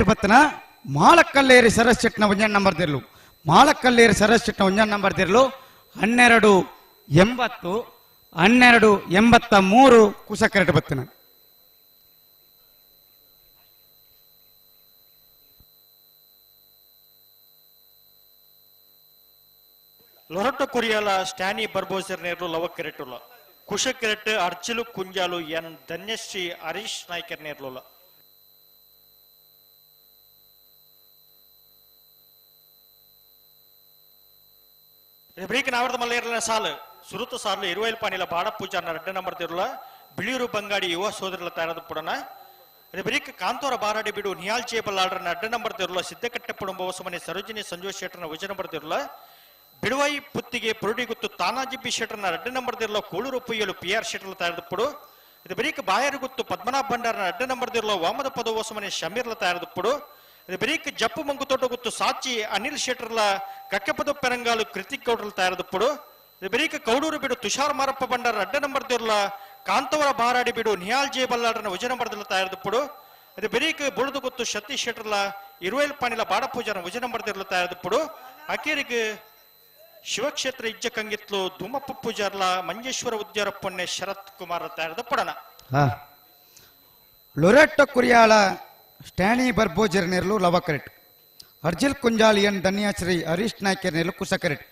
ಬತ್ತನ ಮಾಲಕಲ್ಲೇರಿ ಶರತ್ ಶೆಟ್ನ ಒಂಜ ನಂಬರ್ ದಿರ್ಲು ಮಾಲಕಲ್ಲೇರಿ ಶರತ್ ಶೆಟ್ನ ಒಂಜ ನಂಬರ್ ದಿರ್ಲು 1283 ಕುಶ ಕೆರೆಟ್ ಬತ್ತನ ಲೊರಟು ಕುರಿಯಾಲ ಸ್ಟ್ಯಾನಿ ಬರ್ಬೋಸರ್ ನೇರ್ಲು ಲವ ಕೆರೆಟುಲ್ಲ ಕುಶ ಕೆರೆಟ್ ಅರ್ಚಿಲು ಕುಂಜಾಲು ಎನ್ ಧನ್ಯಶ್ರೀ ಹರೀಶ್ ನಾಯ್ಕರ್ ನೇರ್ಲುಲ್ಲ ಬ್ರೇಕ್ ನಾವರ್ದ ಮಲ್ಲೇರ್ಲ ಸಾಲು ಸುರುತ ಸಾಲು ಇರುವೈಲ್ ಪಾಣಿಲ ಬಾಡ ಪೂಜಾರ್ನ 2 ನಂಬರ್ ತಿರುಲ ಬಿಳಿಯೂರು ಬಂಗಾಡಿ ಯುವ ಸೋದರಲ ತಯಾರದ ಪುಡನ ಬ್ರೇಕ್ ಕಾಂತೋರ ಬಾರಾಡಿ ಬಿಡು ನಿಯಾಲ್ ಚೇಬಲ್ಲಾಡ್ರನ 2 ನಂಬರ್ ತಿರುಲ ಸಿದ್ದಕಟ್ಟೆ ಪುಡುಂಬ ಹೊಸಮನೆ ಸರೋಜಿನಿ ಸಂಜೋಷ್ ಶೆಟ್ಟರ್ನ ವಚನ ನಂಬರ್ ತಿರುಲ ಬಿಡುವಾಯಿ ಪುತ್ತಿಗೆ ಪುರುಡಿಗುತ್ತು ತಾನಾಜಿ ಬಿ ಶೆಟ್ಟರ್ನ 2 ನಂಬರ್ ತಿರುಲ ಕೋಳೂರು ಪುಯ್ಯಲು PR ಶೆಟ್ಟರ್ಲ ತಯಾರದ ಪುಡು ಇದು ಬ್ರೇಕ್ ಬಾಯರುಗುತ್ತು ಪದ್ಮನಾಭ ಭಂಡಾರನ 2 ನಂಬರ್ ತಿರುಲ ವಾಮದ ಪದ ಹೊಸಮನೆ ಶಮೀರ್ಲ ತಯಾರದ ಪುಡು ಬರೀಕ್ ಜಪ್ಪು ಮಂಗು ತೊಟ್ಟಗುತ್ತು ಸಾಚಿ ಅನಿಲ್ ಶೆಟ್ಟರ್ಲ ಕಕ್ಕೆಪದ ಪೆರಂಗಾಲು ಕೃತಿಕ್ ಕೌಡ್ರಲ್ ತಯಾರದ ಪುಡು ಬರೀಕ್ ಕೌಡೂರು ಬಿಡು ತುಷಾರ್ ಮಾರಪ್ಪ ಬಂಡಾರ 2 ನಂಬರ್ ದಿರ್ಲ ಕಾಂತವರ ಬಾರಾಡಿ ಬಿಡು ನಿಹಾಲ್ ಜೆ ಬಲ್ಲಾಡ್ರನ ವಜನ ಬರ್ದಲ್ಲ ತಯಾರದ ಪುಡು ಅದು ಬರೀಕ್ ಬುಳದು ಗೊತ್ತು ಸತೀಶ್ ಶೆಟ್ಟರ್ಲ ಇರುವೈಲ್ ಪಾಣಿಲ ಬಾಡ ಪೂಜಾನ ವಜನ ಬರ್ದಿರ್ಲ ತಯಾರದ ಪುಡು ಅಕೇರಿಗೆ ಶಿವಕ್ಷೇತ್ರ ಇಜ್ಜ ಕಂಗಿತ್ಲು ಧೂಮಪ್ಪ ಪೂಜಾರ್ಲ ಮಂಜೇಶ್ವರ ಉದ್ಯಾರಪ್ಪನ್ನೆ ಶರತ್ ಕುಮಾರ್ ತಯಾರದ ಪುಡನ ಲೊರೆಟ್ಟೊ ಕುರಿಯಾಳ ಸ್ಟ್ಯಾನಿ ಬರ್ಬೋಜರ್ ನೇರ್ಲು ಲವ ಕೆರೆಟ್ ಅರ್ಜಿಲ್ ಕುಂಜಾಲಿಯನ್ ಧನ್ಯಶ್ರೀ ಹರೀಶ್ ನಾಯ್ಕರ್ ನೇರ್ಲು ಕುಶ ಕೆರೆಟ್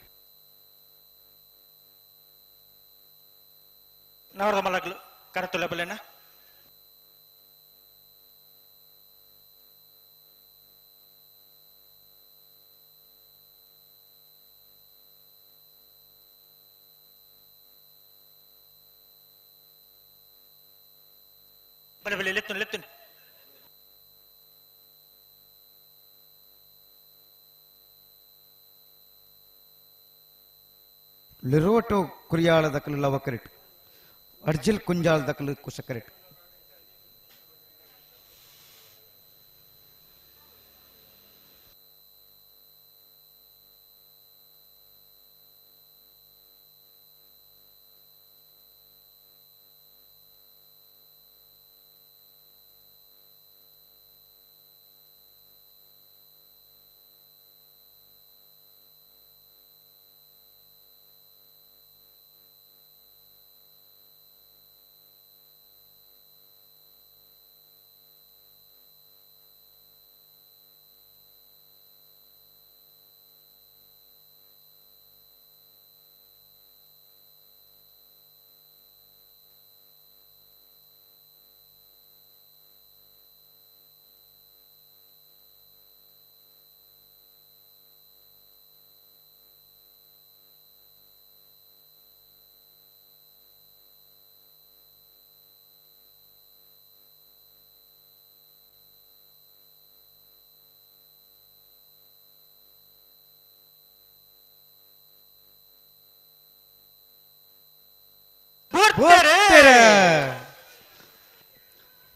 ನಾವರ್ದ ಮಲಗ್ಲು ಕರೆತುಲ ಬಲೆನ ಬಲೆ ಬಲೆ ಲೆತ್ತುನ್ ಲಿರೋಟೋ ಕುರಿಯಾಳ ದಕ್ಕಲು ಲವ ಕೆರೆಟ್ ಅರ್ಜಿಲ್ ಕುಂಜಾಲ್ ದಕಲು ಕುಶಕರೆಟ್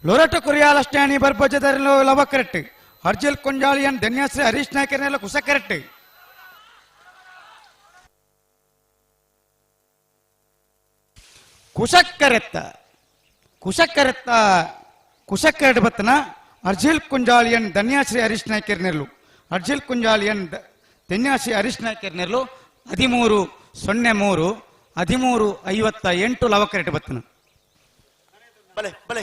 ಲೊರಟ ಕುರಿಯಾಲಷ್ಟಾನಿ ಬರ್ಬಜದರಲು ಲವಕರೆಟ್ ಅರ್ಜಿಲ್ ಕುಂಜಾಲಿಯನ್ ಧನ್ಯಶ್ರೀ ಹರೀಶ್ ನಾಯ್ಕರ್ನೆಲ್ಲ ಕುಸಕರೆಟ್ ಕುಶಕ್ಕರೆತ್ತ ಕುಶಕ್ಕರೆತ್ತ ಕುಶಕ್ಕರೆಟ್ ಬತ್ತನ ಅರ್ಜಿಲ್ ಕುಂಜಾಲಿಯನ್ ಧನ್ಯಶ್ರೀ ಹರೀಶ್ ನಾಯ್ಕರ್ನೆಲ್ಲು ಅರ್ಜಿಲ್ ಕುಂಜಾಲಿಯನ್ ಧನ್ಯಶ್ರೀ ಹರೀಶ್ ನಾಯ್ಕರ್ನೆಲ್ಲು 13-03 13:58 ಲವಕರೆಟ್ ಬತ್ತನ ಬಲೆ ಬಲೆ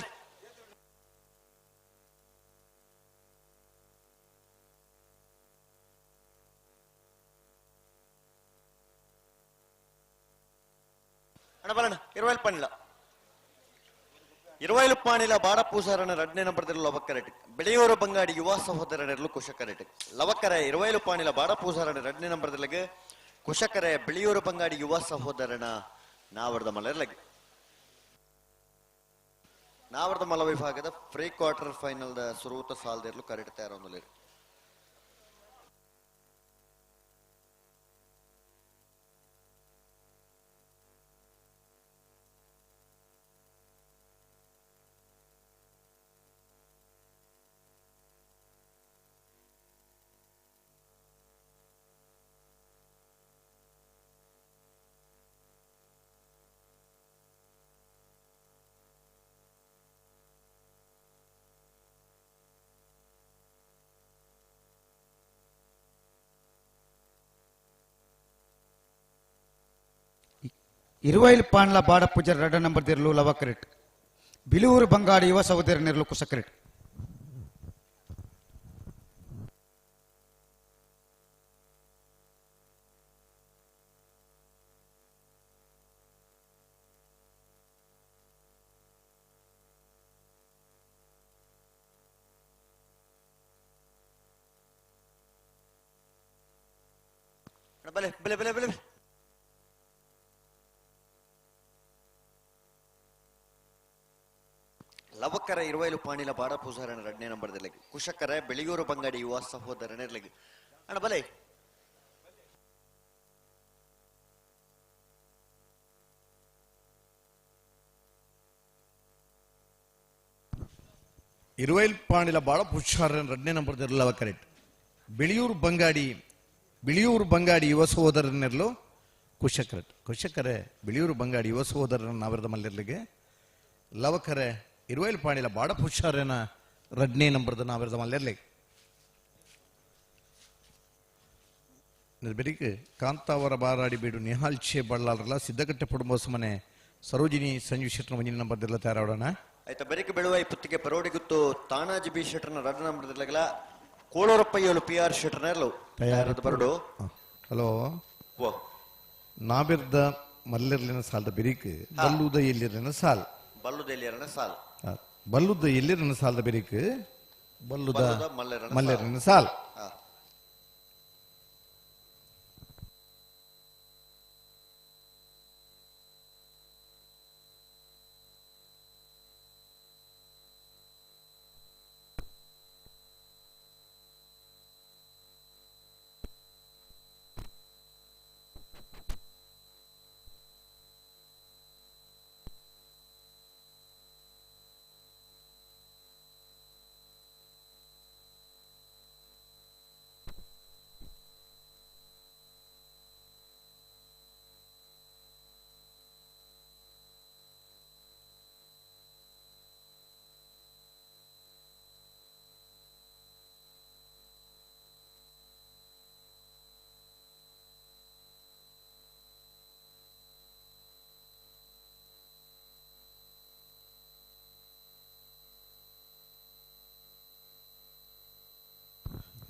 ಅಣ್ಣ ಬಲಣ್ಣ ಇರುವೈಲು ಪಾಣಿಲ ಬಾಡಪೂಸಾರನ 2ನೇ ನಂಬರ್ದಲ್ಲಿ ಲವಕರೆಟ್ ಬೆಳೆಯೂರು ಬಂಗಾಡಿ ಯುವ ಸಹೋದರನೆರಲು ಕುಶಕರೆಟ್ ಲವಕರ ಇರುವೈಲು ಪಾಣಿಲ ಬಾಡಪೂಸಾರನ 2ನೇ ನಂಬರ್ದಲ್ಲಿ ಕುಶಕರೆ ಬೆಳೆಯೂರು ಬಂಗಾಡಿ ಯುವ ಸಹೋದರನ ನಾವರ್ದ ಮಲರ್ಲಗೆ ನಾವರ್ದ ಮಲ ವಿಭಾಗದ ಪ್ರೀ ಕ್ವಾರ್ಟರ್ ಫೈನಲ್ ಸುರೂತ ಸಾಲ್ದಿರ್ಲು ಕರೆಟ್ ತಯಾರೊಂದು ಇರುವೈಲ್ ಪಾಣ್ಲ ಬಾಡಪೂಜರ್ 2 ನಂಬರ್ ದಿರ್ಲು ಲವಕರೆಟ್ ಬಿಲೂರು ಬಂಗಾಡಿ ಯುವ ಸಹೋದರನೆರಲು ಕುಸಕರೆಟ್ ಬಲೆ ಬಲೆ ಬಲೆ ಬಲೆ ಲವಕರ ಇರುವೈಲು ಪಾಣಿಲ ಬಾಡಪೂಸಾರನ 2ನೇ ನಂಬರ್ದಲ್ಲಿ ಕುಶಕರ ಬೆಳೆಯೂರು ಬಂಗಾಡಿ ಯುವ ಸಹೋದರನೆರಲಿಗೆ ಅಣ್ಣ ಬಲೆ ಇರುವೈಲ್ ಪಾಣಿಲ ಬಾಡಪೂಸಾರನ 2ನೇ ನಂಬರ್ದಲ್ಲಿ ಲವಕರೆಟ್ ಬೆಳೆಯೂರು ಬಂಗಾಡಿ ಯುವ ಸಹೋದರನೆರಲು ಕುಶಕರೆ ಬೆಳೆಯೂರು ಬಂಗಾಡಿ ಯುವ ಸಹೋದರನ ನಾವರದ ಮಲ್ಲರ್ಲಿಗೆ ಲವಕರೆ ಇರುವೈಲ್ ಪಾಣಿಲ ಬಾಡಪೂಸಾರನ 2ನೇ ನಂಬರ್ದ ನಾವರದ ಮಲ್ಲರ್ಲಿಗೆ ನಿರ್ಬೆರಿಗೆ ಕಾಂತಾವರ ಬಾರಾಡಿ ಬೇಡು ನಿಹಾಲ್ಚೆ ಬಳ್ಳಾರಲ್ಲ ಸಿದ್ದಗಟ್ಟೆ ಪುಡುಂಬೋಸ ಮನೆ ಸರೋಜಿನಿ ಸಂಜೀವ್ ಶೆಟ್ಟರ್ ಮುಂದಿನ ನಂಬರ್ದೆಲ್ಲ ತಯಾರಾಡೋಣ ಆಯ್ತಾ ಬೆರಿಕೆ ಬೆಳುವಾಯಿ ಪುತ್ತಿಗೆ ಪರೋಡಿ ಗುತ್ತು ತಾನಾಜಿ ಬಿ ಶೆಟ್ಟರ್ನ 2 ನಂಬರ್ದೆಲ್ಲ ಕೋಳೂರಪ್ಪಯ್ಯಲು PR ಶೆಟ್ಟರ್ನರ್ಲು ತಯಾರದ ಬರಡು ಹಲೋ ಓ ನಾಬಿರ್ದ ಮಲ್ಲರ್ಲಿನ ಸಾಲದ ಬೆರಿಕೆ ಬಲ್ಲುದ ಎಲ್ಲಿರನ ಸಾಲ್ ಬಲ್ಲುದ ಎಲ್ಲಿರನ ಸಾಲದ ಬೆರಿಕೆ ಬಲ್ಲುದ ಮಲ್ಲರ್ಲಿನ ಸಾಲ್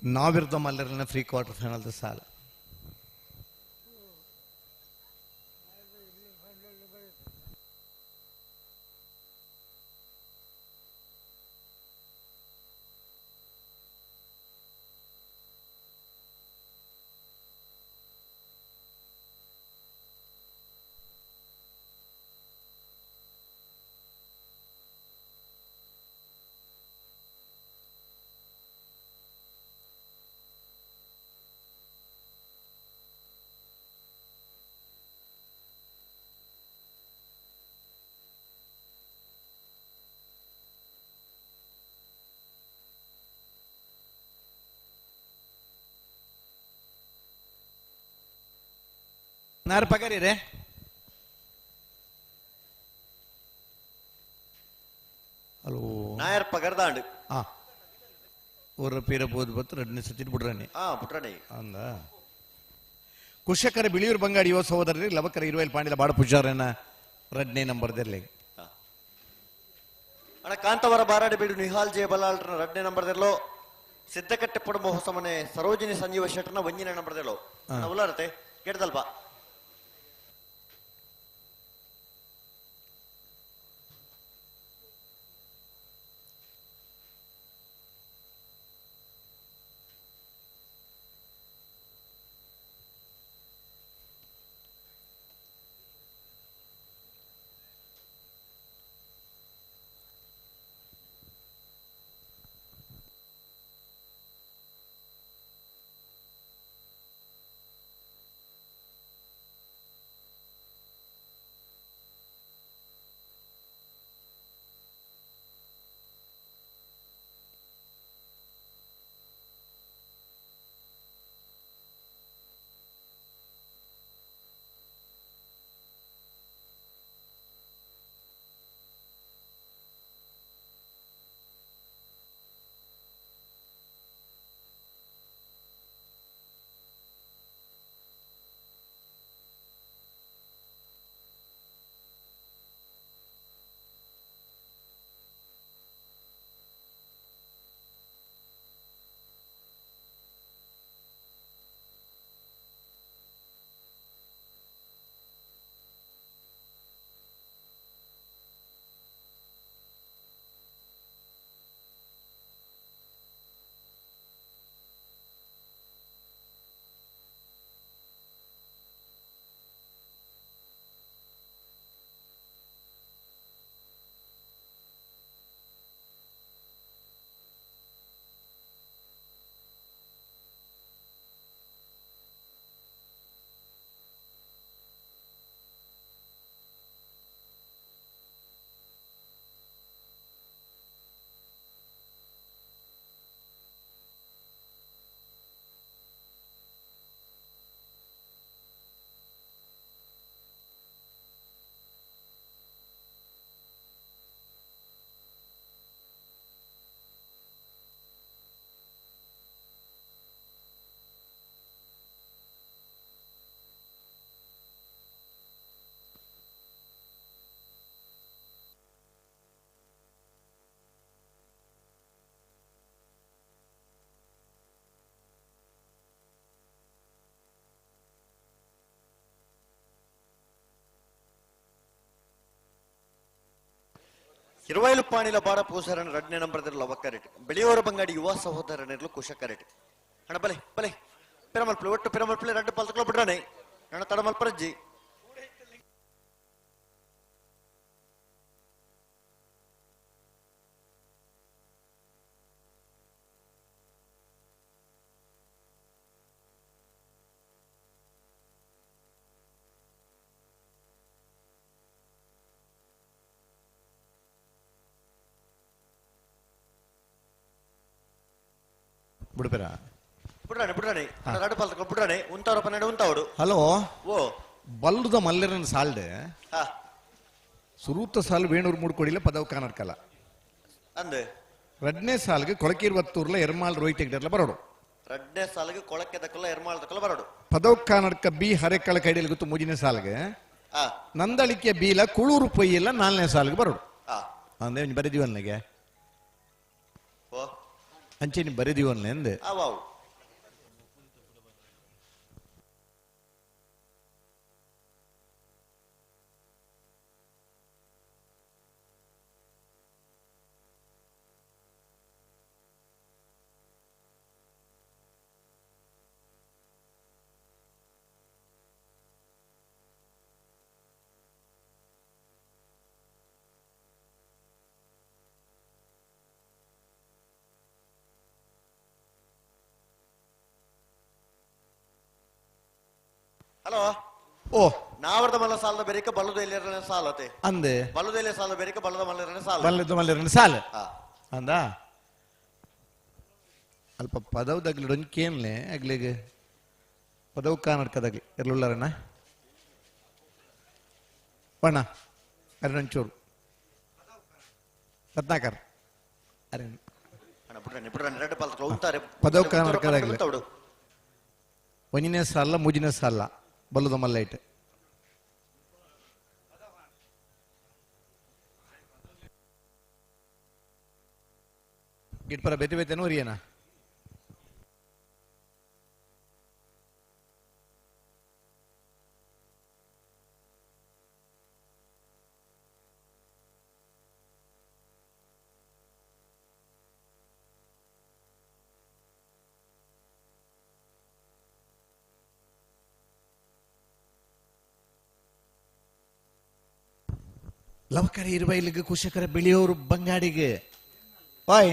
ನಾವಿರ್ದ ಮಲ್ಲರಿನ ಫ್ರೀ ಕ್ವಾರ್ಟರ್ ಫೈನಲ್ ಸಾಲ ನಾರು ಪಗಾರಿರೆ ಹಲೋ ನಾಯರ್ ಪಗರ್ದಾಂಡ್ ஒரு பேரை போது பத்து ரெண்டு சத்திட்டு ಬಿಡ್ರನೆ ಬಿಡ್ರನೆ ಅಂದ ಕುಶಕರ ಬಿಳಿಯೂರು ಬಂಗಾಡಿ ಯುವ ಸಹೋದರರಿ ಲವಕರ ಇರುವೈಲ್ ಪಾಂಡಿಲ ಬಾಡ ಪೂಜಾರನ 2ನೇ ನಂಬರ್ದಲ್ಲಿ ಅಣ್ಣ ಕಾಂತವರ ಬಾರಾಡಿ ಬೀಡು ನಿಹಾಲ್ ಜೆ ಬಲಾಲ್ರ 2ನೇ ನಂಬರ್ದಲ್ಲೋ ಸಿದ್ದಕಟ್ಟೆ ಪುಡಮ ಹೊಸಮನೆ ಸರೋಜಿನಿ ಸಂಜೀವ ಶೆಟ್ಟರ್ನ 1ನೇ ನಂಬರ್ದಲ್ಲೋ ಉಲಾರತೆ ಗೆಡ್ದಲ್ಪ ಇರುವೈಲು ಪಾಣಿಲ ಬಾಡ ಪೂಸರನ 2ನೇ ನಂಬರ್ದಲ್ಲಿ ಲವಕರೆಟ್ ಬೆಳೆಯೋರ ಬಂಗಾಡಿ ಯುವ ಸಹೋದರನಿರ್ಲು ಕುಶಕರೆಟ್ ಅಣ್ಣ ಬಲೆ ಬಲೆ ಪಿರಮಲ್ಪಲೆ ಒಟ್ಟು ಪಿರಮಲ್ಪಲೆ 2 ಪಲ್ತಕಲ ಬಿಡ್ರಾನೆ ಅಣ್ಣ ತಡಮಲ್ಪರಜ್ಜಿ ಬಿಡ್ಬೇರ ಬಿಡ್ರಾನೆ ಬಿಡ್ರಾನೆ 2 ಪಲ್ತಕಲ ಬಿಡ್ರಾನೆ ಉಂತಾವರ ಪನ್ನಡೆ ಉಂತಾವಡು ಹಲೋ ಓ ಬಲ್ಲುದ ಮಲ್ಲರನ ಸಾಲ್ಡೆ ಸುರೂತ ಸಾಲು ವೇಣೂರು ಮೂಡ್ಕೊಡಿಲ್ಲ ಪದವ ಕಾನರ್ಕಲ್ಲ ಅಂದೆ 2ನೇ ಸಾಲಿಗೆ ಕೊಳಕೀರ್ವತ್ತೂರ್ಲ ಎರ್ಮಾಲ್ ರೋಹಿತ್ ಹೆಗ್ಡರ್ಲ ಬರೋಡು 2ನೇ ಸಾಲಿಗೆ ಕೊಳಕ್ಕೆ ದಕ್ಕಲ್ಲ ಎರ್ಮಾಳ್ ದಕ್ಕಲ್ಲ ಬರೋಡು ಪದವ ಕಾನರ್ಕ ಬಿ ಹರೆಕಳ ಕೈಡಿಯಲ್ಲಿ ಗೊತ್ತು 3ನೇ ಸಾಲಿಗೆ ನಂದಳಿಕೆ ಬೀಲ ಕುಳೂರು ಪೊಯ್ಯಲ್ಲ 4ನೇ ಸಾಲಿಗೆ ಬರೋಡು ಅಂದೆ ಬರೆದಿವನ್ನೆಗೆ ಅಂಚೆ ನೀ ಬರೆದಿವನ್ನೆ ಅಂದೆ ಹಲೋ ಓ ನಾವರ್ದ ಮಲ್ಲ ಸಾಲದ ಬೇರಿಕ ಬಲ್ಲದ ಎಲ್ಲಿರನ ಸಾಲತೆ ಅಂದೆ ಬಲ್ಲದ ಎಲ್ಲಿ ಸಾಲ ಬೇರಿಕ ಬಲ್ಲದ ಮಲ್ಲಿರನ ಸಾಲ ಬಲ್ಲದ ಮಲ್ಲಿರನ ಸಾಲ ಅಂದ ಅಲ್ಪ ಪದವದಾಗ್ಲಿ ಡೊಂಕೇನ್ಲೆ ಆಗ್ಲಿಗೆ ಪದವು ಕರ್ನಾಟಕದಾಗ್ಲಿ ಇರ್ಲುಳ್ಳಾರಣ್ಣ ಬಣ್ಣ ಅರೆಂಚೂರು ರತ್ನಾಕರ್ ಅರೆ ಪದವು ಕರ್ನಾಟಕದಾಗ್ಲಿ ಒಂಜನೇ ಸಾಲ ಮುಜಿನೇ ಸಾಲ ಬಲ್ಲದ ಮಲ್ಲೈಟ್ ಗಿಟ್ಪರ ಬೆತೆ ಬೆತೆನೂ ಉರಿಯನ ಲವಕರ ಇರುವೈಲಿಗೆ ಕುಶಕರ ಬೆಳೆಯೋರು ಬಂಗಾಡಿಗೆ ಓಯ್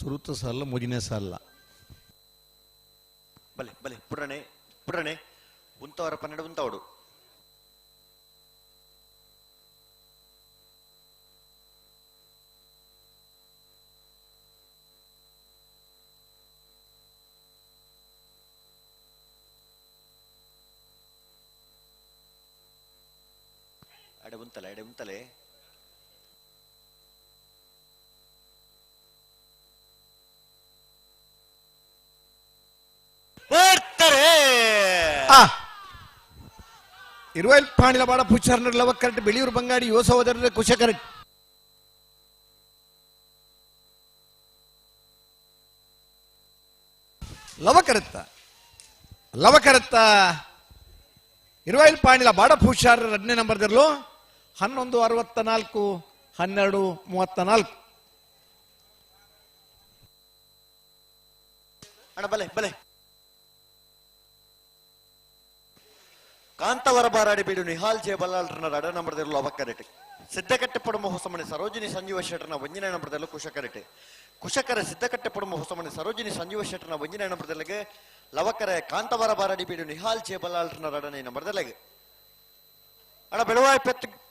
ಸುರುತ ಸಾಲ ಮುಜಿನೇ ಸಾಲ ಬಲೆ ಬಲೆ ಪುಡಣೆ ಪುಡಣೆ ಉಂತವರ ಪನ್ನಡ ಉಂತವಡು ಎಡೆ ಉಂತಲೆ ಇರುವೈಲ್ ಪಾಣಿಲ ಬಾಡ ಪುಚ್ಚಾರ್ನ ಲವ ಕರೆಕ್ಟ್ ಬೆಳಿಯೂರು ಬಂಗಾಡಿ ಯುವ ಸಹೋದರರ ಕುಶ ಕರೆಕ್ಟ್ ಲವ ಕರೆತ್ತ ಇರುವೈಲ್ ಪಾಣಿಲ ಬಾಡ ಪುಚ್ಚಾರ 2ನೇ ನಂಬರ್ದಲ್ಲೂ 11:64 12:34 ಅಣ್ಣ ಬಲೆ ಬಲೆ ಕಾಂತವರ ಬಾರಾಡಿ ಬೀಡು ನಿಹಾಲ್ ಜೆ ಬಲ್ಲಾಳ್ರನ್ನ 2 ನಂಬರ್ದಲ್ಲೂ ಅವಕ್ಕರೆಟ್ ಸಿದ್ದಕಟ್ಟೆ ಪಡುಮ ಹೊಸಮನೆ ಸರೋಜಿನಿ ಸಂಜೀವ ಶೆಟ್ಟರ್ನ 1ನೇ ನಂಬರ್ದಲ್ಲೂ ಕುಶಕರೆಟ್ ಕುಶಕರ ಸಿದ್ದಕಟ್ಟೆ ಪಡುಮ ಹೊಸಮನೆ ಸರೋಜಿನಿ ಸಂಜೀವ ಶೆಟ್ಟರ್ನ 1ನೇ ನಂಬರ್ದಲ್ಲಿಗೆ ಲವಕರೆ ಕಾಂತವರ ಬಾರಾಡಿ ಬೀಡು ನಿಹಾಲ್ ಜೆ ಬಲ್ಲಾಳ್ರನ್ನ 2ನೇ ನಂಬರ್ದಲ್ಲಿಗೆ ಅಣ್ಣ ಬೆಳವಾಯಿ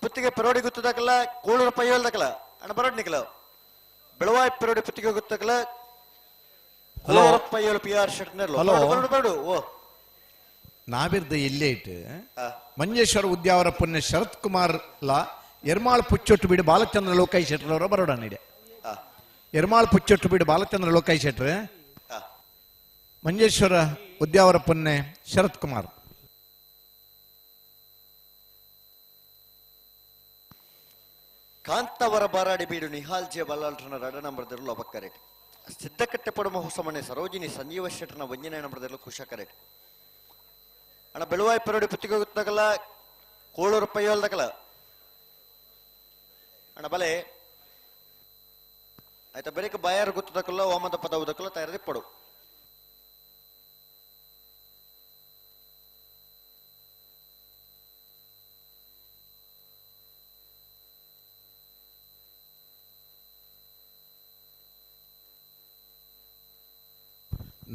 ಪುತ್ತಿಗೆ ಪೆರೋಡಿ ಗುತ್ತದಾಕಲ್ಲ ಕೋಳೂರು ಪೈಯಲ್ದಕಲ್ಲ ಅಣ್ಣ ಬರೋಡ್ ನಿಕಲ ಬೆಳವಾಯಿ ಪೆರೋಡಿ ಪುತ್ತಿಗೆ ಗುತ್ತಕಲ್ಲ ಕೋಳೂರು ಪೈಯಲ್ PR ಶೆಟ್ಟರ್ನರ್ಲು ಬರೋಡು ಓ ನಾವಿರ್ದ ಇಲ್ಲೇಟ್ ಮಂಜೇಶ್ವರ ಉದ್ಯಾವರ ಪುಣ್ಯ ಶರತ್ ಕುಮಾರ್ ಲಾ ಎರ್ಮಾಳ್ ಪುಚ್ಚೊಟ್ಟು ಬಿಡು ಬಾಲಚಂದ್ರ ಲೋಕಾಯಿ ಶೆಟ್ಟರ್ ಅವರ ಬರೋಡ ನೀಡೆ ಎರ್ಮಾಳ್ ಪುಚ್ಚೊಟ್ಟು ಬಿಡು ಬಾಲಚಂದ್ರ ಲೋಕಾಯಿ ಶೆಟ್ರ್ ಮಂಜೇಶ್ವರ ಉದ್ಯಾವರ ಪುಣ್ಯ ಶರತ್ ಕುಮಾರ್ ಕಾಂತವರ ಬಾರಾಡಿ ಬೀಡು ನಿಹಾಲ್ ಜೆ ಬಲ್ಲಾಳ್ರನ್ನ 2 ನಂಬರ್ದಲ್ಲೂ ಅವಕ್ಕರೆಟ್ ಸಿದ್ದಕಟ್ಟೆ ಪಡುಮ ಹೊಸಮನೆ ಸರೋಜಿನಿ ಸಂಜೀವ ಶೆಟ್ಟರ್ನ 1ನೇ ನಂಬರ್ದಲ್ಲೂ ಕುಶಕರೆಟ್ ಅಣ್ಣ ಬೆಳುವಾಯಿ ಪೆರೋಡಿ ಪುತ್ತಿಗೆ ಗೊತ್ತಾಗಲ್ಲ ಕೋಳೂರು ಪೈಯಲ್ದಕಲ್ಲ ಅಣ್ಣ ಬಲೆ ಆಯ್ತಾ ಬೆರೇಕ ಬಾಯಾರು ಗೊತ್ತದಕ್ಕಲ್ಲ ಓಮದ ಪದ ಉದಕ್ಕಲ್ಲ ತಯಾರದಿ ಪಡು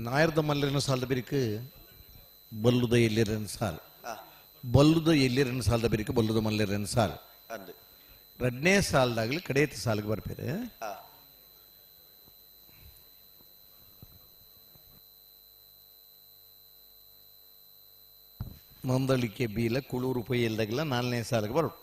ನಾಯರ್ದ ಮಲ್ಲಿರನ ಸಾಲದ ಬೆರಿಕು ಬಲ್ಲುದ ಎಲ್ಲಿರನ ಸಾಲ್ ಬಲ್ಲುದ ಎಲ್ಲಿರನ ಸಾಲದ ಬೆರಿಕು ಬಲ್ಲುದ ಮಲ್ಲಿರನ ಸಾಲ್ 2ನೇ ಸಾಲದಾಗ್ಲಿ ಕಡೆಯತ ಸಾಲಿಗೆ ಬರ್ಪೇರೆ ಮಂದಳಿಕೆ ಬೀಲ ಕುಳೂರು ಪೈಯಲ್ದಾಗಿಲ್ಲ 4ನೇ ಸಾಲಿಗೆ ಬರೋದು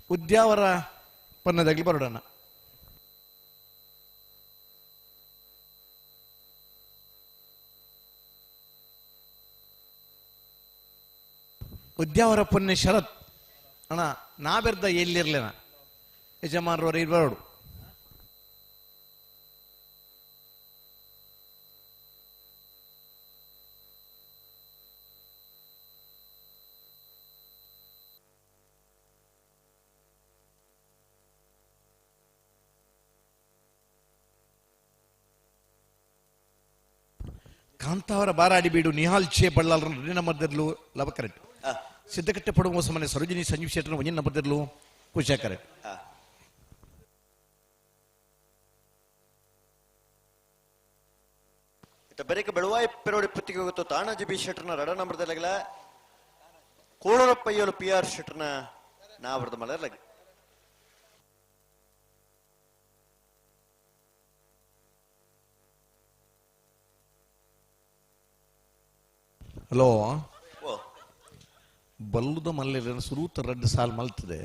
ಉದ್ಯಾವರ ಪನ್ನದಾಗಲಿ ಬರೋಣ. ಉದ್ಯಾವರ ಪೊನ್ನೆ ಶರತ್ ಅಣ್ಣ ನಾ ಬೆರ್ದ ಎಲ್ಲಿರ್ಲೇನ ಯಜಮಾನರವರು ಇರ್ಬಾರ್ದು. ಕಾಂತಾವರ ಬಾರಾಡಿ ಬೀಡು ನಿಹಾಲ್ ಚೇ ಬಳ್ಳಾಲ್ ನಮ್ಮದರ್ಲು ಲವಕರೆಟ್ ಸಿದ್ಧಕಟ್ಟೆ ಪಡುವ ಸಮನೆ ಸರೋಜಿನಿ ಸಂಜೀವ್ ಶೆಟ್ಟರ್ ಒಂಜಿ ನಮ್ಮದರ್ಲು ಕುಶಾಕರೆಟ್ ಬೆರಕೆ ಬೆಳವಾಯಿ ಪೆರೋಡಿ ಪುತ್ತಿಗೆ ಗೊತ್ತು Tanaji B ಶೆಟ್ಟರ್ನ ರಡ ನಂಬರ್ದಲ್ಲ ಕೋಳರಪ್ಪಯ್ಯಲು P R ಶೆಟ್ಟರ್ನ ನಾವರ್ದ ಮಲರ್ಲಾಗಿ hello ಬಲ್ಲುದ ಮಲ್ಲಿರ್ಲೇನ ಸುರೂತ ರಡ್ಡು ಸಾಲ್ ಮಲ್ತದೆ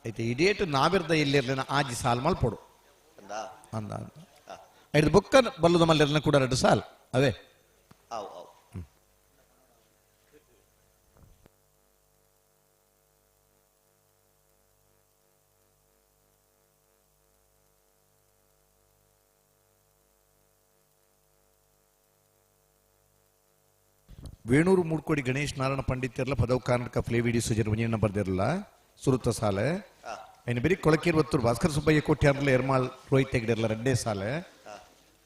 ಐತೆ ಇಡೇಟ್ ನಾಬಿರ್ದ ಇಲ್ಲಿರ್ಲೇನ ಆಜಿ ಸಾಲ್ ಮಲ್ಪೊಡು ಅಂದ ಐದು ಬೊಕ್ಕ ಬಲ್ಲುದ ಮಲ್ಲಿರ್ಲೇನ ಕೂಡ ರಡ್ಡು ಸಾಲ್ ಅವೇ ವೇಣೂರು ಮೂಡ್ಕೋಡಿ ಗಣೇಶ್ ನಾರಾಯಣ ಪಂಡಿತರ್ಲ ಪದವು ಕರ್ನಾಟಕ ಫ್ಲೇವಿಡಿ ಸುಜರ್ ಒಂಜೇನ ಬರ್ದಿರಲ್ಲ ಸುರುತ್ತ ಸಾಲೆ ಐನು ಬೇರೆ ಕೊಳಕೀರ್ ಒತ್ತೂರು ಭಾಸ್ಕರ್ ಸುಬ್ಬಯ್ಯ ಕೋಟ್ಯಾರ್ಲ ಎರ್ಮಾಳ್ ರೋಹಿತ್ ತೆಗಡಿರಲ್ಲ ರೆಡ್ಡೇ ಸಾಲೆ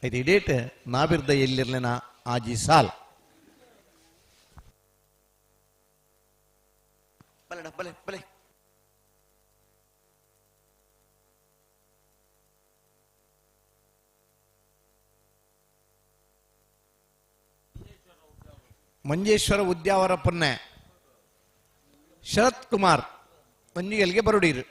ಐತೆ ಇಡೇಟ್ ನಾಬಿರ್ದ ಎಲ್ಲಿರ್ಲೇನ ಆಜಿ ಸಾಲ್ ಬಲೆ ಬಲೆ ಮಂಜೇಶ್ವರ ಉದ್ಯಾವರ ಪೊನ್ನೆ ಶರತ್ ಕುಮಾರ್ ಮಂಜಿಗೆಲ್ಗೆ ಬರುಡೀರು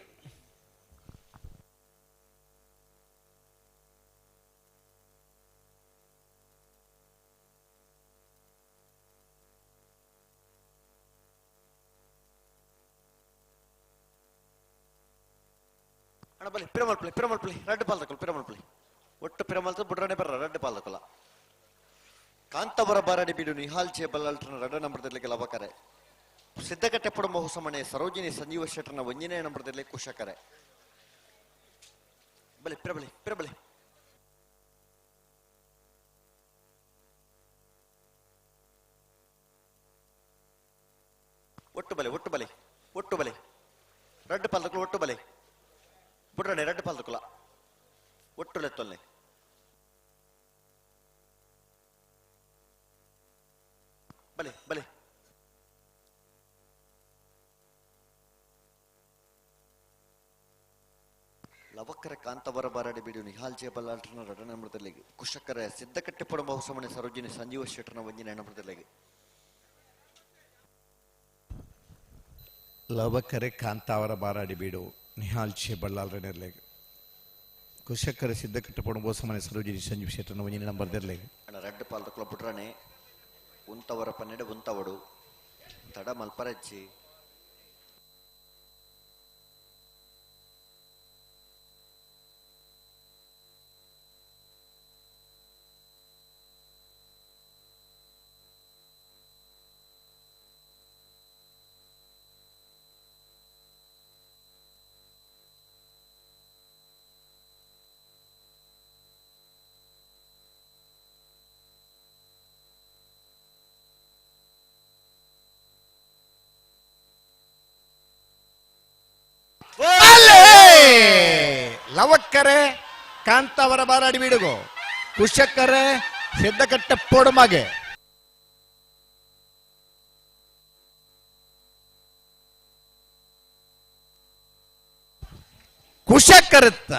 ಅಣ್ಣ ಬಲಿ ಪಿರಮಲ್ ಪ್ಲೇ ರೆಡ್ ಪಾಲ್ ತಕೊಲ್ ಪಿರಮಲ್ ಪ್ಲೇ ಒಟ್ಟು ಪಿರಮಲ್ ಬುಡ್ರಾನೆ ಬರ್ರ ರೆಡ್ ಪಾಲ್ ತಕೊಲ್ಲ ಕಾಂತವರ ಬಾರಾಡಿ ಬೀಡು ನಿಹಾಲ್ ಚೇ ಬಲ್ಲಾಲ್ಟರ್ನ ರಡ ನಂಬರ್ದಲ್ಲಿ ಲವಕರೆ ಸಿದ್ಧಕಟ್ಟೆ ಪಡುವ ಹೊಸಮನೆ ಸರೋಜಿನಿ ಸಂಜೀವ ಶೆಟ್ಟರ್ನ ಒಂಜನೇ ನಂಬರ್ದಲ್ಲಿ ಕುಶಕರೆ ಬಲೆ ಪಿರಬಲೆ ಒಟ್ಟು ಬಲೆ ರೆಡ್ ಪಾಲ್ ತಕೊಳ ಒಟ್ಟು ಬಲೆ ಬುಡ್ರಾನೆ ರೆಡ್ ಪಾಲ್ ತಕೊಲ್ಲ ಒಟ್ಟು ಲೆತ್ತೊಲ್ಲೆ ಬಲೆ ಲವಕ್ಕರ ಕಾಂತವರ ಬಾರಾಡಿ ಬಿಡು ನಿಹಾಲ್ ಜೆ ಬಲ್ಲಾಲ್ಟರ್ನ ರಡ ನಂಬರ್ದಲ್ಲಿ ಕುಶಕರ ಸಿದ್ಧಕಟ್ಟೆ ಪಡುವ ಹೊಸಮನೆ ಸರೋಜಿನಿ ಸಂಜೀವ ಶೆಟ್ಟರ್ನ ಒಂಜಿನ ನಂಬರ್ದಲ್ಲಿ ಲವಕರೆ ಕಾಂತಾವರ ಬಾರಾಡಿ ಬೀಡು ನಿಹಾಲ್ ಚೇ ಬಳ್ಳಾಲ್ ರೆನೆರ್ಲೆಗ್ ಕುಶಕರ ಸಿದ್ಧಕಟ್ಟೆ ಪಡುವ ಹೊಸಮನೆ ಸರೋಜಿನಿ ಸಂಜೀವ್ ಶೆಟ್ಟರ್ನ ಒಂಜಿನ ನಂಬರ್ದಲ್ಲಿ ಅಣ್ಣ ರೆಡ್ ಪಾಲ್ ತಕೊಳ ಬುಡ್ರಾನೆ ಉಂತವರ ಪನ್ನೆಡೆ ಉಂತವಡು ತಡ ಮಲ್ಪರಜ್ಜಿ ಲವಕ್ಕರೆ ಕಾಂತಾವರ ಬಾರಾಡಿ ಬೀಡುಗೋ ಕುಶಕರೆ ಸಿದ್ಧಕಟ್ಟೆ ಪೊಡುಮಗೆ ಕುಶಕರುತ್ತ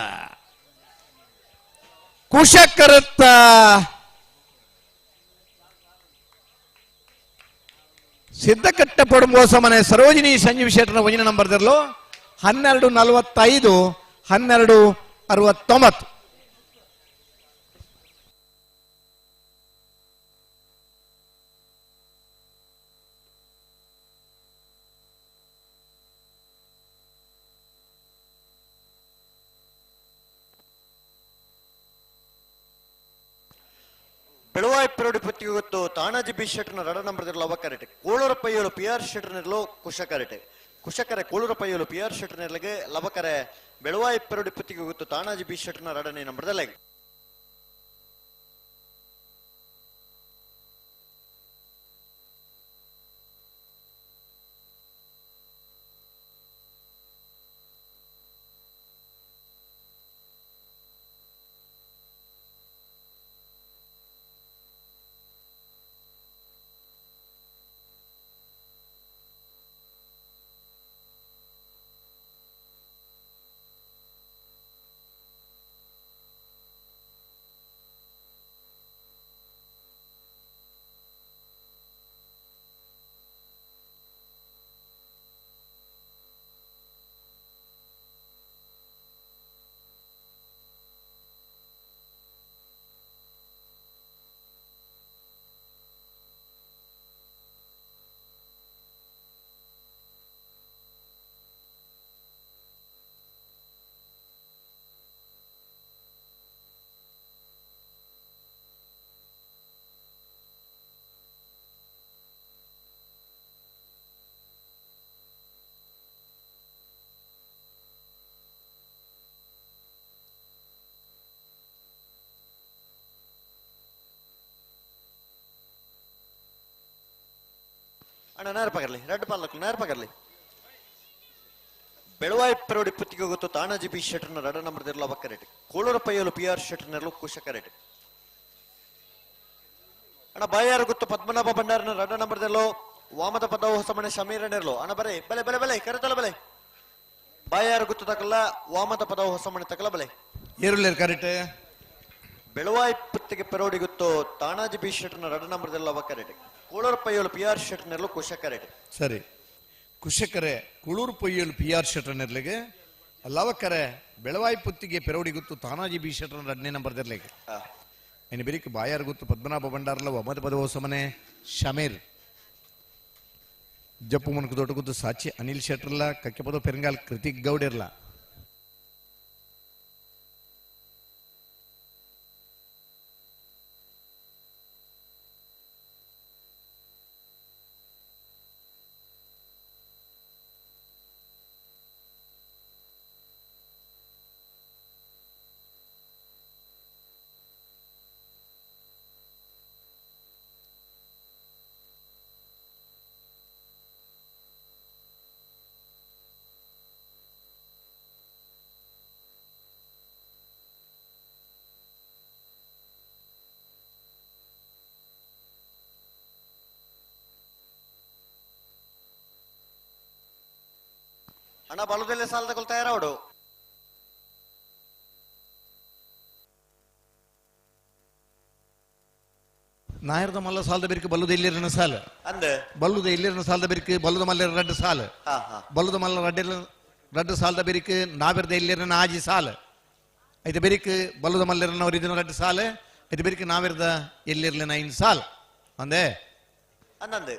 ಸಿದ್ಧಕಟ್ಟೆ ಪಡುವ ಸಮನೆ ಸರೋಜಿನಿ ಸಂಜೀವ್ ಶೆಟ್ಟರ್ನ ಒಂಜಿನ ನಂಬರ್ದಲ್ಲೂ 12:45 12:69 ಬೆಳವಾಯಿ ಪೆರೋಡಿ ಪುತ್ತಿಗೆ ಗೊತ್ತು ತಾಣಾಜಿ ಬಿ ಶೆಟ್ನ ರಡ ನಂಬರ್ ಲವ ಕರೆಟ್ ಕೋಳೂರ ಪೈಯಲು ಪಿ ಆರ್ ಶೆಟ್ರನೆರಲು ಕುಶ ಕರೆಟ್ ಕುಶಕರೆ ಕೋಳೂರ ಪೈಯಲು ಪಿ ಆರ್ ಶೆಟ್ರನೆರಲಿಗೆ ಲವಕರೆ ಬೆಳವಾಯಿ ಪೆರೋಡಿ ಪುತ್ತಿಗೆ ಗೊತ್ತು ತಾಣಾಜಿ ಬಿ ಶೆಟ್ನ ರಡನೇ ನಂಬರ್ದಲ್ಲಿ ಅಣ್ಣ ನೇರ ಪಗರ್ಲಿ ರೆಡ್ ಪಾಲಕ್ ನೇರ ಪಗರ್ಲಿ ಬೆಳವಾಯಿ ಪೆರೋಡಿ ಪುತ್ತಿಗೆ ಗೊತ್ತು ತಾಣಾಜಿ ಬಿ ಶೆಟ್ರನ ರಡ ನಂಬರ್ ಲವ ಕರೆಟ್ ಕೋಳೂರ ಪೈಯಲು ಪಿ ಆರ್ ಶೆಟ್ರನೆರಲು ಕುಶ ಕರೆಟ್ ಅಣ್ಣ ಬಾಯಾರು ಗೊತ್ತು ಪದ್ಮನಾಭ ಭಂಡಾರನ ರಡ ನಂಬರ್ದಲ್ಲೋ ವಾಮದ ಪದ ಹೊಸಮನೆ ಶಮೀರನೆರಲು ಅಣ್ಣ ಬರೇ ಬಲೆ ಬಲೆ ಬಲೆ ಕರೆತಲ ಬಲೆ ಬಾಯಾರು ಗೊತ್ತು ತಕಲ್ಲ ವಾಮದ ಪದ ಹೊಸಮನೆ ತಕಲ ಬಲೆ ಏರುಲೇರ್ ಕರೆಟ್ ಬೆಳವಾಯಿ ಪುತ್ತಿಗೆ ಪೆರೋಡಿ ಗೊತ್ತು ತಾಣಾಜಿ ಬಿ ಶೆಟ್ರನ ರಡ ನಂಬರ್ದಲ್ಲ ಲವ ಕರೆಟ್ ಕೋಳೂರು ಪೈಯಲು ಪಿ ಆರ್ ಶೆಟ್ರನೆರಲು ಕುಶ ಕರೆಟ್ ಸರಿ ಕುಶಕರೆ ಕುಳೂರು ಪೊಯ್ಯಲು ಪಿ ಆರ್ ಶೆಟ್ರನೆರ್ಲಿಗೆ ಲವಕರೆ ಬೆಳವಾಯಿ ಪುತ್ತಿಗೆ ಪೆರೋಡಿ ಗೊತ್ತು ತಾನಾಜಿ ಬಿ ಶೆಟ್ರನ ರಡ್ನೇ ನಂಬರ್ದರ್ಲಿಗೆ ಇನ್ನು ಬೆರಿಕ್ ಬಾಯಾರ್ ಗೊತ್ತು ಪದ್ಮನಾಭ ಭಂಡಾರಲ ಒಮ್ಮದ ಪದ ಹೊಸಮನೆ ಶಮೀರ್ ಜಪ್ಪು ಮುನ್ಕು ದೊಡ್ಡ ಗೊತ್ತು ಸಾಚಿ ಅನಿಲ್ ಶೆಟ್ರಲ್ಲ ಕಕ್ಕೆ ಪದ ಪೆರಂಗಾಲ್ ಕೃತಿಕ್ ಗೌಡ್ ಇರ್ಲ ಅಣ್ಣ ಬಲದಲ್ಲೇ ಸಾಲ ತಗೊಳ್ತಾ ಯಾರವಡು ನಾಯರ್ದ ಮಲ್ಲ ಸಾಲದ ಬೆರಿಕೆ ಬಲ್ಲುದ ಇಲ್ಲಿರನ ಸಾಲ ಅಂದೆ ಬಲ್ಲುದ ಇಲ್ಲಿರನ ಸಾಲದ ಬೆರಿಕೆ ಬಲ್ಲುದ ಮಲ್ಲ ರಡ್ಡು ಸಾಲ ಬಲ್ಲುದ ಮಲ್ಲ ರಡ್ಡು ಸಾಲದ ಬೆರಿಕೆ ನಾವಿರ್ದ ಇಲ್ಲಿರನ ಆಜಿ ಸಾಲ ಐದು ಬೆರಿಕೆ ಬಲ್ಲುದ ಮಲ್ಲಿರನ ಅವರಿದಿನ ರಡ್ಡು ಸಾಲ ಐದು ಬೆರಿಕೆ ನಾವಿರ್ದ ಎಲ್ಲಿರ್ಲಿನ ಐನ್ ಸಾಲ ಅಂದೆ ಅನ್ನಂದೆ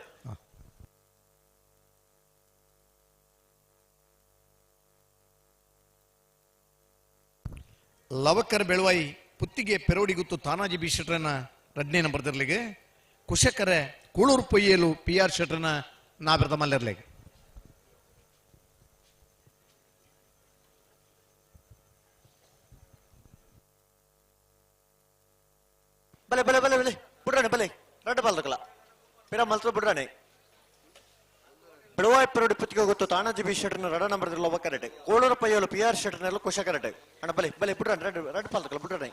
ಲವಕರ್ ಬೆಳವಾಯಿ ಪುತ್ತಿಗೆ ಪೆರೋಡಿ ಗೊತ್ತು ತಾನಾಜಿ ಬಿ ಶೆಟ್ರನ ರಡ್ನೇ ನಂಬರ್ದರ್ಲಿಗೆ ಕುಶಕರೆ ಕೂಳೂರು ಪೊಯ್ಯಲು ಪಿ ಆರ್ ಶೆಟ್ರನ ನಾವಿರ್ದ ಮಲ್ಲಿರ್ಲಿಗೆ ಬಲೆ ಬಲೆ ಬಲೆ ಬಲೆ ಬಿಡ್ರಾನೆ ಬಲೆ ರಡ್ಡ ಪಾಲ್ದಕಲ ಪಿರ ಮಲ್ತ್ರ ಬಿಡ್ರಾನೆ ಬೆಳವಾಯಿ ಪೆರೋಡಿ ಪುತ್ತಿಗೆ ಗೊತ್ತು ತಾಣಾಜಿ ಬಿ ಶೆಟ್ರನ ರಡ ನಂಬರ್ ಲವ ಕರೆಟ್ ಕೋಳೂರು ಪೈಯಲು ಪಿ ಆರ್ ಶೆಟ್ರನೆಲ್ಲ ಕುಶ ಕರೆಟ್ ಅಣ್ಣ ಬಲೆ ಬಲೆ ಬಿಡ್ರಾನೆ ರಡ್ಡ ಪಾಲ್ದಕಲ ಬಿಡ್ರಾನೆ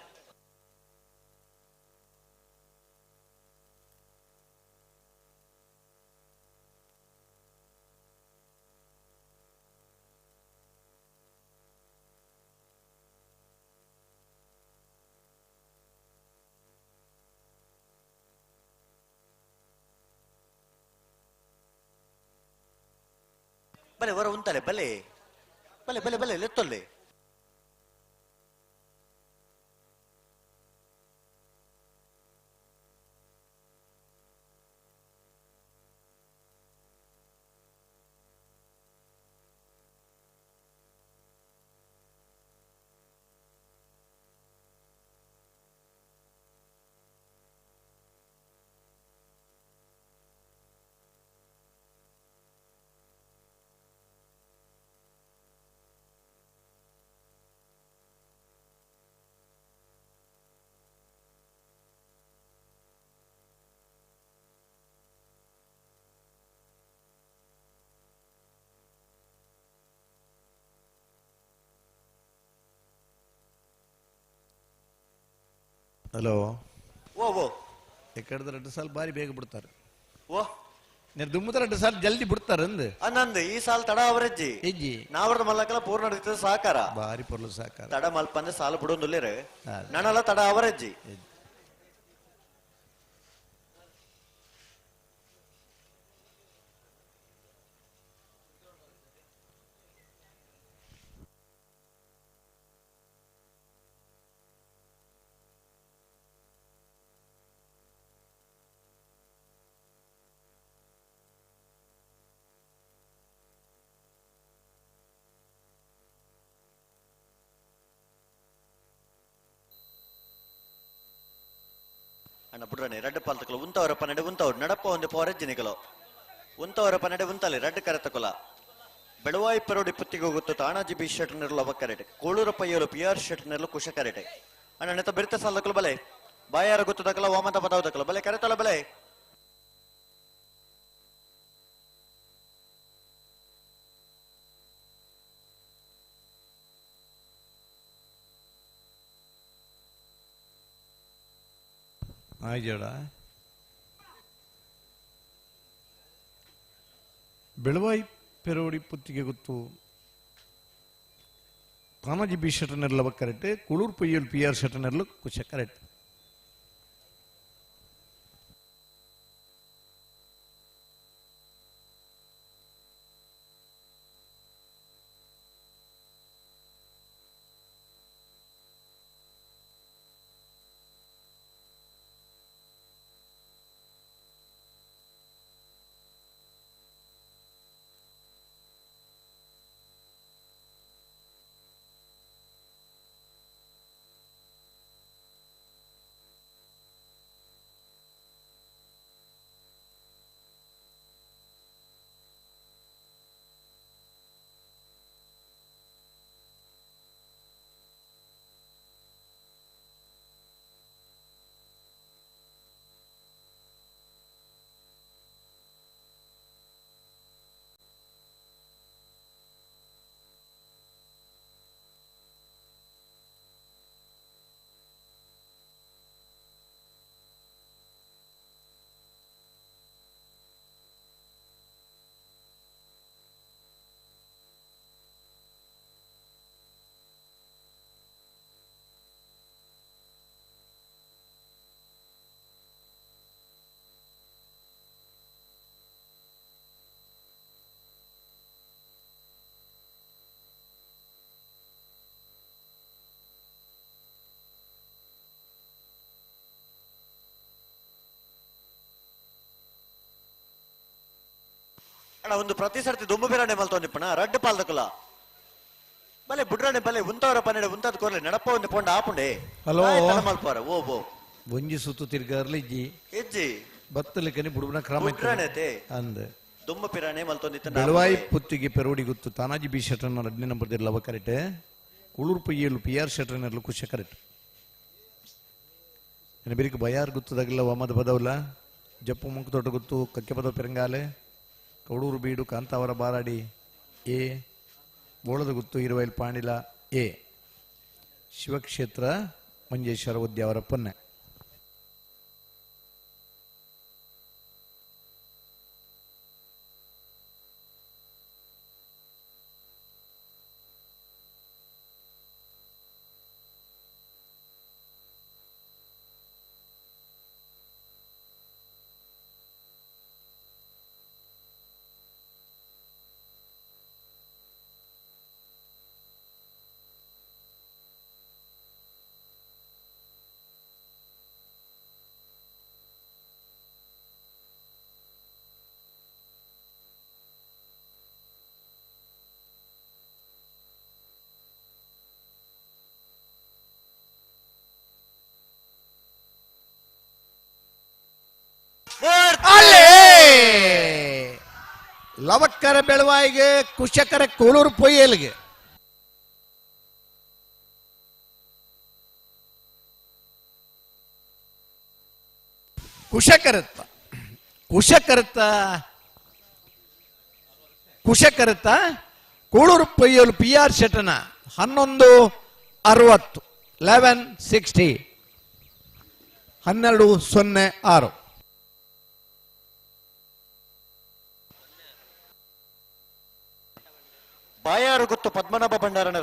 ಬಲೆ ಹೊರ ಉಂತಲೆ ಬಲೆ ಬಲೆ ಬಲೆ ಬಲೆ ಲೆತ್ತೊಲ್ಲೆ ಹಲೋ ಓ ಓ ಎಕಡೆ 2 ಸಾಲ ಬಾರಿ ಬೇಗ ಬಿಡ್ತಾರೆ ಓ ನೀರು ದುಮ್ಮದ 2 ಸಾಲ ಜಲ್ದಿ ಬಿಡ್ತಾರೆ ಅಂದ್ ಅನ್ನಂದು ಈ ಸಾಲ ತಡ ಅವರಜ್ಜಿ ಹೆಜ್ಜಿ ನಾವರ್ದ ಮಲ್ಲಕಲ ಪೂರ್ಣ ನಡೀತದೆ ಸಹಕಾರ ಬಾರಿ ಪೊರ್ಲು ಸಾಕಾರ ತಡ ಮಲ್ಪ ಅಂದ್ರೆ ಸಾಲ ಬಿಡೋದಿಲ್ಲ ನನ್ನಲ್ಲ ತಡ ಅವರಜ್ಜಿ ಅಣ್ಣ ಬಿಡ್ರನೆ ರೆಡ್ ಪಾಲ್ ತಕಲ ಉಂತವರ ಪನ್ನಡೆ ಉಂತವ್ರು ನಡಪ ಒಂದು ಪೋರಜ್ಜಿನಿಕಲು ಉಂತವರ ಪನ್ನಡೆ ಉಂತಲ್ಲಿ ರೆಡ್ ಕರೆ ತಕೊಲ Belvai parody Puttige ಹೋಗುತ್ತು ತಾಣಾಜಿ B shirt ನೆರಳು ಅವ ಕರೆಟೆ ಕೋಳೂರ ಪಯ್ಯಲು PR ಶರ್ಟ್ ನೆರಳು ಕುಶ ಕರೆಟೆ ಅಣ್ಣ ನೆತ ಬೆರ್ತ ಸಾಲ ತಕಲು ಬಲೆ ಬಾಯಾರ ಗೊತ್ತು ತಕಲ ವಾಮತ ಪದಾವ ತಕಲ ಬಲೆ ಕರೆತಲ ಬಲೆ ಆಯ್ಜೋಡ ಬೆಳವಾಯಿ ಪೆರೋಡಿ ಪುತ್ತಿಗೆ ಗೊತ್ತು ತಾನಾಜಿ ಬಿ ಶರ್ಟ್ ನೆರಳು ಕರೆಕ್ಟ್ ಕುಳೂರು ಪೊಯ್ಯಲು PR ಶರ್ಟ್ ನೆರಳು ಕುಶ ಕರೆಕ್ಟ್ ಅಣ್ಣ ಒಂದು ಪ್ರತಿ ಸರ್ತಿ ದುಂಬು ಬಿರಾಣೆ ಮಲ್ತೊಂದಿಪ್ಪಣ ರಡ್ಡು ಪಾಲ್ದಕುಲ ಬಲೆ ಬುಡ್ರಾಣೆ ಬಲೆ ಉಂತವರ ಪನ್ನೆಡೆ ಉಂತದ ಕೋರ್ಲೆ ನಡಪ ಒಂದು ಪೊಂಡ ಆಪುಂಡೆ ಹಲೋ ಮಲ್ಪಾರ ಓ ಬೋ ಒಂಜಿ ಸುತ್ತು ತಿರ್ಗಾರ್ಲಿ ಇಜ್ಜಿ ಹೆಜ್ಜಿ ಬತ್ತಲಿಕನಿ ಬುಡುಬನ ಕ್ರಮ ಬುಡ್ರಾಣೆತೆ ಅಂದ್ ದುಂಬ ಪಿರಾಣೆ ಮಲ್ತೊಂದಿತ್ತ ಬೆಳವಾಯಿ ಪುತ್ತಿಗೆ ಪೆರೋಡಿ ಗೊತ್ತು ತಾನಾಜಿ ಬಿ ಶರ್ಟ್ 2 ನಂಬರ್ ಲವ ಕರೆಕ್ಟ್ ಕುಳೂರು ಪೊಯ್ಯಲು PR ಶರ್ಟ್ ನೆರಳು ಕುಶ ಕರೆಕ್ಟ್ ಬಿರಿಕ್ ಬಯಾರ್ ಗೊತ್ತದಾಗಿಲ್ಲ ವಾಮದ ಪದವಲ್ಲ ಜಪ್ಪು ಮುಂಕ್ ದೊಡ್ಡ ಗೊತ್ತು ಕಕ್ಕೆ ಪದವ ಪೆರಂಗಾಲೆ ಕೌಡೂರು ಬೀಡು ಕಾಂತಾವರ ಬಾರಾಡಿ ಎ ಬೋಳದ ಗುತ್ತು ಇರುವೈಲ್ ಪಾಣಿಲ ಎ ಶಿವಕ್ಷೇತ್ರ ಮಂಜೇಶ್ವರ ಉದ್ಯಾವರ ಪೊನ್ನೆ ಲವಕ್ಕರ ಬೆಳವಾಯಿಗೆ ಕುಶಕರ ಕೋಳೂರು ಪೊಯ್ಯಲ್ಗೆ ಕುಶಕರತ್ತ ಕೋಳೂರು ಪೊಯ್ಯಲು PR ಶಟನ 11:60 11:60 12-06. ಬಾಯಾರು ಗುತ್ತು ಪದ್ಮನಾಭ ಭಂಡಾರನ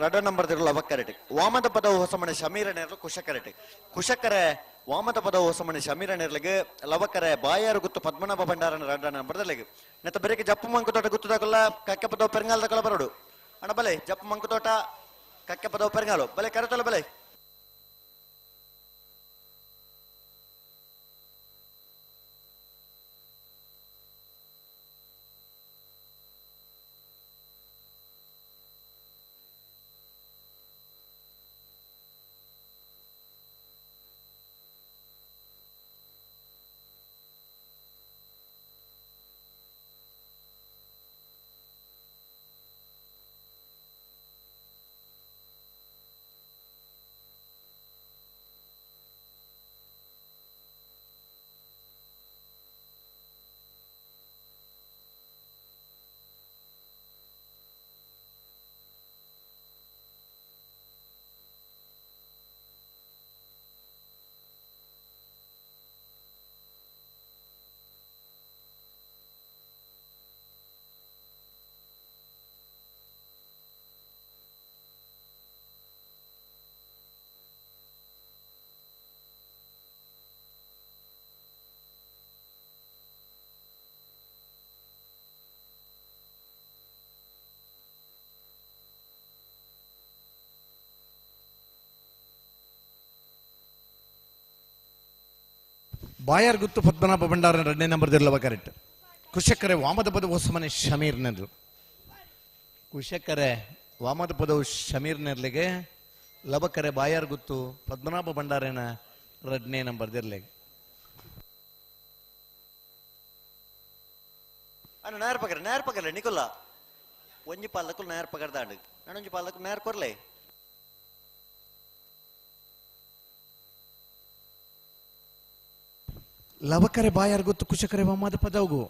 ರಡ ನಂಬರ್ ದಿರಲು ಅವಕ್ಕರಟೆ ವಾಮದ ಪದವು ಹೊಸಮನೆ ಶಮೀರ ನೇರ್ಲು ಕುಶಕರಟೆ ಕುಶಕರೆ ವಾಮದ ಪದವು ಹೊಸಮನೆ ಶಮೀರ ನೇರ್ಲಿಗೆ ಲವಕರೆ ಬಾಯಾರು ಗುತ್ತು ಪದ್ಮನಾಭ ಭಂಡಾರನ ರಡ ನಂಬರ್ ದಲ್ಲಿಗೆ ನೆತ್ತ ಬೆರೆಗೆ ಜಪ್ಪು ಮಂಕುತೋಟ ಗುತ್ತುದಾಗಲ್ಲ ಕಕ್ಕೆ ಪದವು ಪೆರಂಗಾಲದಕಲ ಬರೋಡು ಅಣ್ಣ ಬಲೆ ಜಪ್ಪು ಮಂಕುತೋಟ ಕಕ್ಕೆ ಪದವು ಪೆರಂಗಾಲು ಬಲೆ ಕರೆತೊಲ ಬಲೆ ಬಾಯಾರ್ ಗುತ್ತು ಪದ್ಮನಾಭ ಭಂಡಾರ 2ನೇ ನಂಬರ್ ದಿರಲವ ಕರೆಕ್ಟ್ ಕುಶಕರೆ ವಾಮದ ಪದ ಹೊಸಮನೆ ಶಮೀರ್ ನೆರ್ಲು ಕುಶಕರೆ ವಾಮದ ಪದವು ಶಮೀರ್ ನೆರ್ಲಿಗೆ ಲಬಕರೆ ಬಾಯಾರ್ ಗುತ್ತು ಪದ್ಮನಾಭ ಭಂಡಾರನ 2ನೇ ನಂಬರ್ ದಿರಲಿಗೆ ಅಣ್ಣ ನೇರ ಪಗರ್ಲೆ ನಿಕೊಲ್ಲ ಒಂಜಿ ಪಾಲಕ್ಕೂ ನೇರ ಪಗರ್ದಾಂಡು ನಾನೊಂಜಿ ಪಾಲಕ್ಕೂ ನೇರ ಕೊರ್ಲೆ ಲವಕರೆ ಬಾಯಾರ್ ಗುತ್ತು ಕುಶಕರೆ ವಾಮದ ಪದವು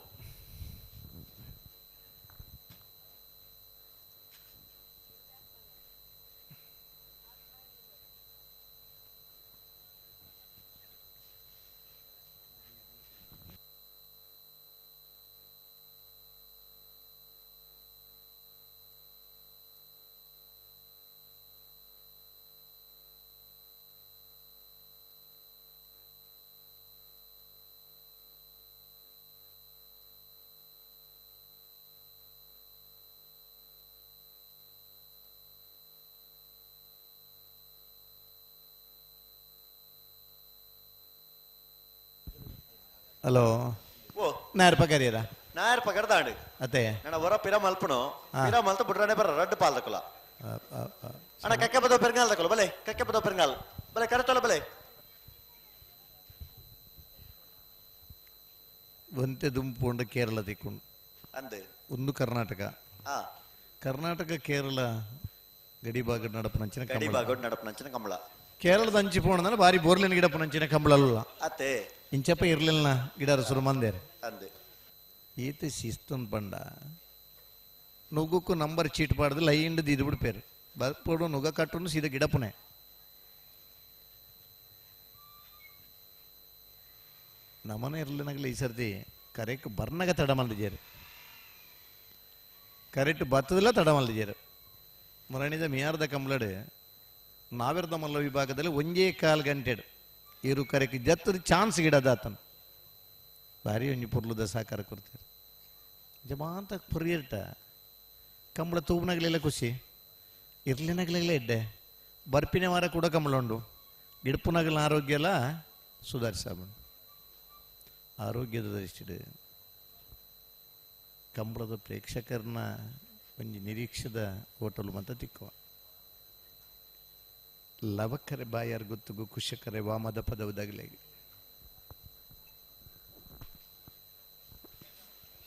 ಹಲೋ ಓ ನೇರ ಪಗರಿಯರ ನೇರ ಪಗರ್ದಾಂಡು ಅತ್ತೆ ನನ್ನ ಹೊರ ಪಿರ ಮಲ್ಪನು ಪಿರ ಮಲ್ತ ಬಿಡ್ರಾನೆ ಬರ ರಡ್ಡು ಪಾಲದಕುಲ ಅಣ್ಣ ಕಕ್ಕೆ ಪದವು ಪೆರಂಗಾಲದಕುಲ ಬಲೆ ಕಕ್ಕೆ ಪದವು ಪೆರಂಗಾಲ್ ಬಲೆ ಕರೆತೊಲ ಬಲೆ ಒಂತೆ ದುಂಪುಂಡ ಕೇರಳ ದಿಕ್ಕುಂಡು ಅಂದೆ ಒಂದು ಕರ್ನಾಟಕ ಆ ಕರ್ನಾಟಕ ಕೇರಳ ಗಡಿಭಾಗ ನಡಪನಂಚಿನ ಗಡಿಭಾಗ ನಡಪನಂಚಿನ ಕಂಬಳ ಕೇರಳದ ಅಂಚಿ ಪೋಣ ಬಾರಿ ಬೋರ್ಲಿನ ಗಿಡಪನಂಚಿನ ಕಂಬಳಲ್ಲ ಅತ್ತೆ ಇಂಚಪ್ಪ ಇರ್ಲಿಲ್ಲ ಗಿಡ ಸುರು ಮಂದೇರು ಅಂದೆ ಈತ ಶಿಸ್ತೊಂದು ಪಂಡ ನುಗ್ಗಕ್ಕೂ ನಂಬರ್ ಚೀಟ್ ಪಾಡ್ದು ಲೈಂಡ್ ಇದು ಬಿಡ್ಪೇರು ಬರ್ಪೋಡು ನುಗ್ಗ ಕಟ್ಟು ಸೀದಾ ಗಿಡಪುನೆ ನಮ್ಮನೆ ಇರ್ಲಿನಾಗಲಿ ಈ ಸರ್ತಿ ಕರೆಕ್ಟ್ ಬರ್ನಾಗ ತಡ ಮಲ್ದಿಜೇರು ಕರೆಕ್ಟ್ ಬತ್ತದಿಲ್ಲ ತಡ ಮಲ್ದಿಜೇರು ಮರಣಿದ ಮಿಯಾರ್ದ ಕಂಬ್ಲಡ್ ನಾವಿರ್ದ ಮಲ್ಲ ವಿಭಾಗದಲ್ಲಿ 1.25 ಗಂಟೆ ಇರು ಕರೆಕ್ಟ್ ಜತ್ತದ ಚಾನ್ಸ್ ಗಿಡದ ಆತನು ಭಾರಿ ಒಂಜಿ ಪುರ್ಲುದ ಸಾಕಾರ ಕೊಡ್ತಾರೆ ಜಮಾಂತ ಪುರಿಯಿರ್ಟ ಕಂಬಳ ತೂಬ್ನಾಗ್ಲೆಲ್ಲ ಖುಷಿ ಇರ್ಲಿನಾಗ್ಲೆಲ್ಲ ಎಡ್ಡೆ ಬರ್ಪಿನ ವಾರ ಕೂಡ ಕಂಬಳ ಉಂಡು ಗಿಡಪುನಾಗಲ ಆರೋಗ್ಯ ಎಲ್ಲ ಸುಧಾರಿಸಬ ಆರೋಗ್ಯದ ದೃಷ್ಟಿಡು ಕಂಬಳದ ಪ್ರೇಕ್ಷಕರನ್ನ ಒಂಜಿ ನಿರೀಕ್ಷದ ಹೋಟೆಲ್ ಮಂತ ತಿಕ್ಕುವ ಲವಕರೆ ಬಾಯಾರ್ ಗುತ್ತುಗು ಕುಶಕರೆ ವಾಮದ ಪದವುದಾಗಲೆಗೆ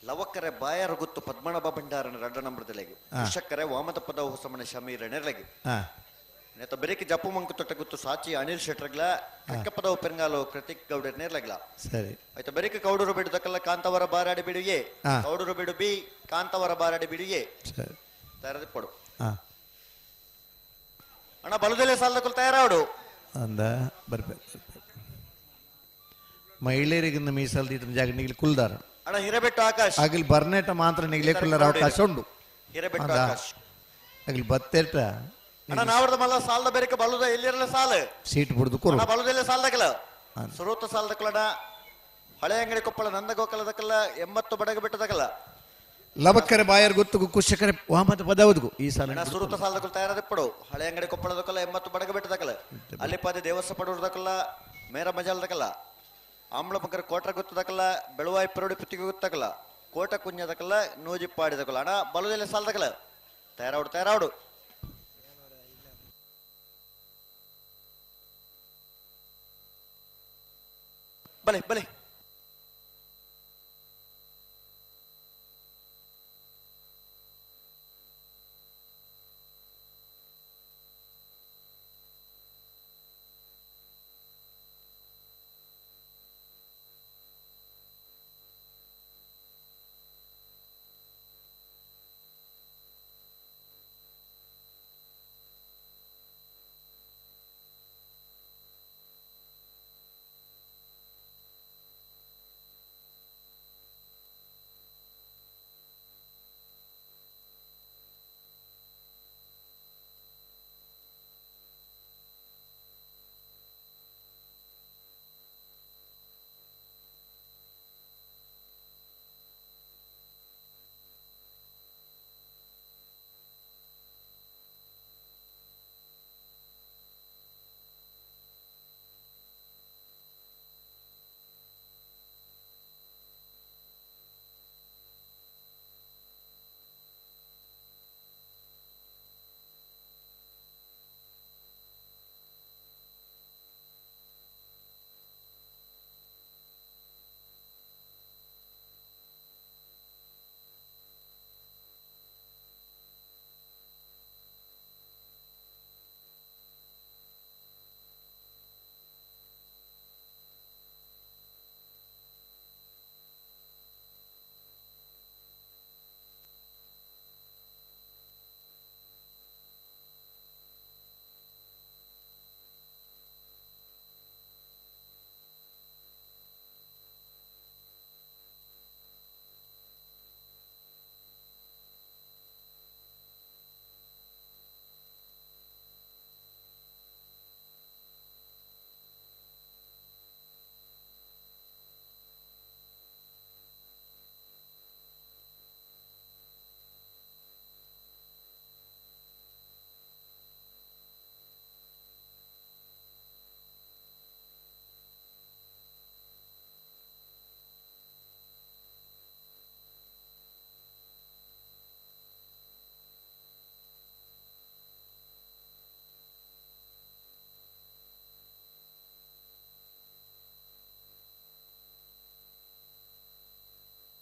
ಲವಕರೆ ಬಾಯಾರ ಗುತ್ತು ಪದ್ಮನಾಭ ಭಂಡಾರನ 2 ನಂಬರ್ದಲೆಗೆ ಕುಶಕರೆ ವಾಮದ ಪದವು ಹೊಸಮನೆ ಶಮೀರ ನೆರಲೆಗೆ ನೆತ್ತ ಬೆರೆಕಿ ಜಪ್ಪು ಮಂಕು ತೊಟ್ಟ ಗುತ್ತು ಸಾಚಿ ಅನಿಲ್ ಶೆಟ್ರಗ್ಲ ಕಕ್ಕ ಪದವು ಪೆರಂಗಾಲು ಕೃತಿಕ್ ಗೌಡರ್ ನೇರ್ಲಗ್ಲ ಸರಿ ಆಯ್ತು ಬೆರೆಕಿ ಕೌಡೂರು ಬಿಡು ದಕ್ಕಲ್ಲ ಕಾಂತವರ ಬಾರಾಡಿ ಬಿಡುಯೇ ಕೌಡೂರು ಬಿಡು ಬಿ ಕಾಂತವರ ಬಾರಾಡಿ ಬಿಡುಯೇ ಸರಿ ತಯಾರದಿ ಪಡು ಅಣ್ಣ ಬಲದಲ್ಲೇ ಸಾಲದಕ್ಕೂ ತಯಾರಾಡು ಅಂದ ಬರ್ಬೇಕು ಮಹಿಳೆಯರಿಗಿಂತ ಮೀಸಲ್ದಿದ್ದ ಜಾಗ ನಿಗಲಿ ಕುಲ್ದಾರ ಅಣ್ಣ ಹಿರೇಬೆಟ್ಟು ಆಕಾಶ್ ಆಗಿಲ್ ಬರ್ನೇಟ ಮಾತ್ರ ನಿಗಲಿ ಕುಲ್ಲರ ಅವಕಾಶ ಉಂಡು ಹಿರೇಬೆಟ್ಟು ಆಕಾಶ್ ಆಗಿಲ್ ಬತ್ತೆಟ ಅಣ್ಣ ನಾವರ್ದ ಮಲ್ಲ ಸಾಲದ ಬೇರೆ ಬಲ್ಲುದ ಎಲ್ಲಿರಲ್ಲ ಸಾಲ ಸೀಟ್ ಬಿಡುದು ಕೊರು ಬಲ್ಲುದೆಲ್ಲ ಸಾಲದಕ್ಕಲ್ಲ ಸುರೂತ ಸಾಲದಕ್ಕಲಡ ಹಳೆ ಅಂಗಡಿ ಕೊಪ್ಪಳ ನಂದ ಗೋಕಲದಕ್ಕಲ್ಲ 80 ಬಡಗ ಬೆಟ್ಟದಕ್ಕಲ್ಲ ಲಬಕ್ಕರೆ ಬಾಯರ್ ಗೊತ್ತು ಕುಶಕರೆ ವಾಮತ ಪದವದ್ಗು ಈ ಸಾಲ ಸುರೂತ ಸಾಲದಕ್ಕಲ್ಲ ತಯಾರದ ಪಡು ಹಳೆ ಅಂಗಡಿ ಕೊಪ್ಪಳದಕ್ಕಲ್ಲ 80 ಬಡಗ ಬೆಟ್ಟದಕ್ಕಲ್ಲ ಅಲ್ಲಿ ಪಾದೆ ದೇವಸ್ಥ ಪಡುವುದಕ್ಕಲ್ಲ ಮೇರ ಮಜಾಲದಕ್ಕಲ್ಲ ಆಮ್ಲ ಪಕ್ಕರ ಕೋಟ್ರ ಗೊತ್ತದಕ್ಕಲ್ಲ ಬೆಳುವಾಯಿ ಪೆರೋಡಿ ಪುತ್ತಿಗೆ ಗೊತ್ತಕ್ಕಲ್ಲ ಕೋಟ ಕುಂಜದಕ್ಕಲ್ಲ ನೂಜಿ ಪಾಡಿದಕ್ಕಲ್ಲ ಅಣ್ಣ ಬಲುದೆಲ್ಲ ಸಾಲದಕ್ಕಲ್ಲ ತಯಾರಾಡು ಬಲೆ ಬಲೆ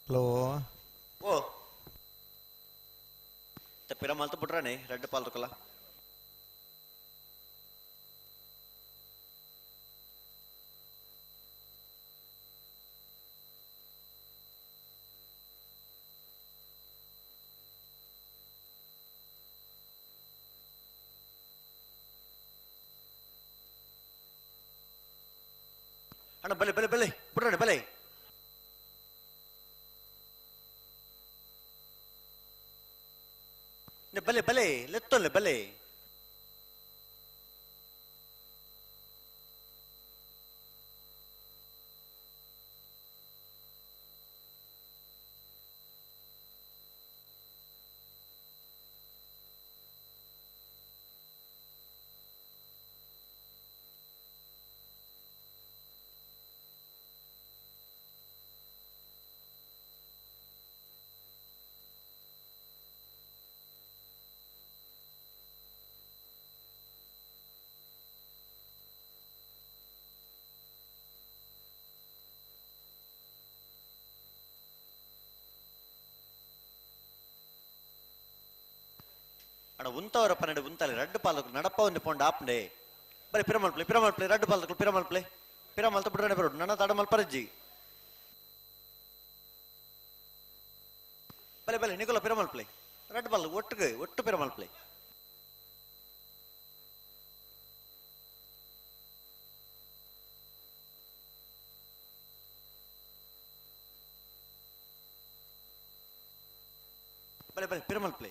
ಹಲೋ ಓ ತಪ್ಪಿರ ಮಲ್ತು ಬಿಟ್ರಾನೆ ರೆಡ್ ಪಾಲ್ದಕ್ಕಲ್ಲ ಅಣ್ಣ ಬಲೆ ಬಲೆ ಬಲೆ ಬಿಟ್ರಾನೆ ಬಲೆ ಬಲೆ ಬಲೆ ಲೆತ್ತೊಲ್ಲೆ ಬಲೆ ಅಣ್ಣ ಉಂತವರ ಪನ್ನಡೆ ಉಂತಲೆ ರೆಡ್ ಪಾಲಕು ನಡಪ ಒಂದು ಪೊಂಡ ಆಪ್ನೆ ಬರೀ ಪಿರಮಲ್ಪ್ಲೆ ರೆಡ್ ಪಾಲಕು ಪಿರಮಲ್ತ ಬಿಡ್ರನೆ ಬರೋಡು ನನ್ನ ತಡ ಮಲ್ಪರಜ್ಜಿ ಬಲೆ ಬಲೆ ನಿಕೋಲ ಪಿರಮಲ್ಪ್ಲೆ ರೆಡ್ ಪಾಲ್ ಒಟ್ಟು ಪಿರಮಲ್ಪ್ಲೆ ಬಲೆ ಬಲೆ ಪಿರಮಲ್ ಪ್ಲೇ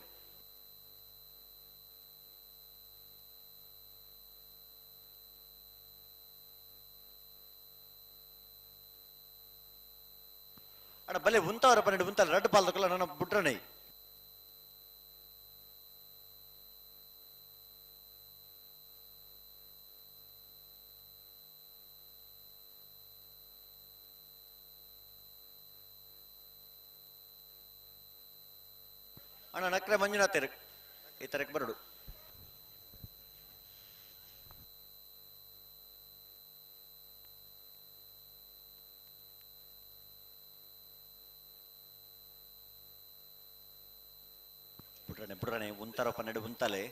ಅಣ್ಣ ಬಲೆ ಉಂತವರ ಪನ್ನೆಡು ಉಂತಲ್ಲ ರಡ್ಡು ಪಾಲ್ ತಗೊಳ್ಳ ನನ್ನ ಬುಟ್ರನೈ ಅಣ್ಣ ನಕ್ರೆ ಮಂಜುನಾಥ್ ಈ ತರಕ್ಕೆ ಬರಡು ಬುಡ್ರನೆ ಉಂತಾರ ಪನ್ನೆಡು ಉಂತಲೆ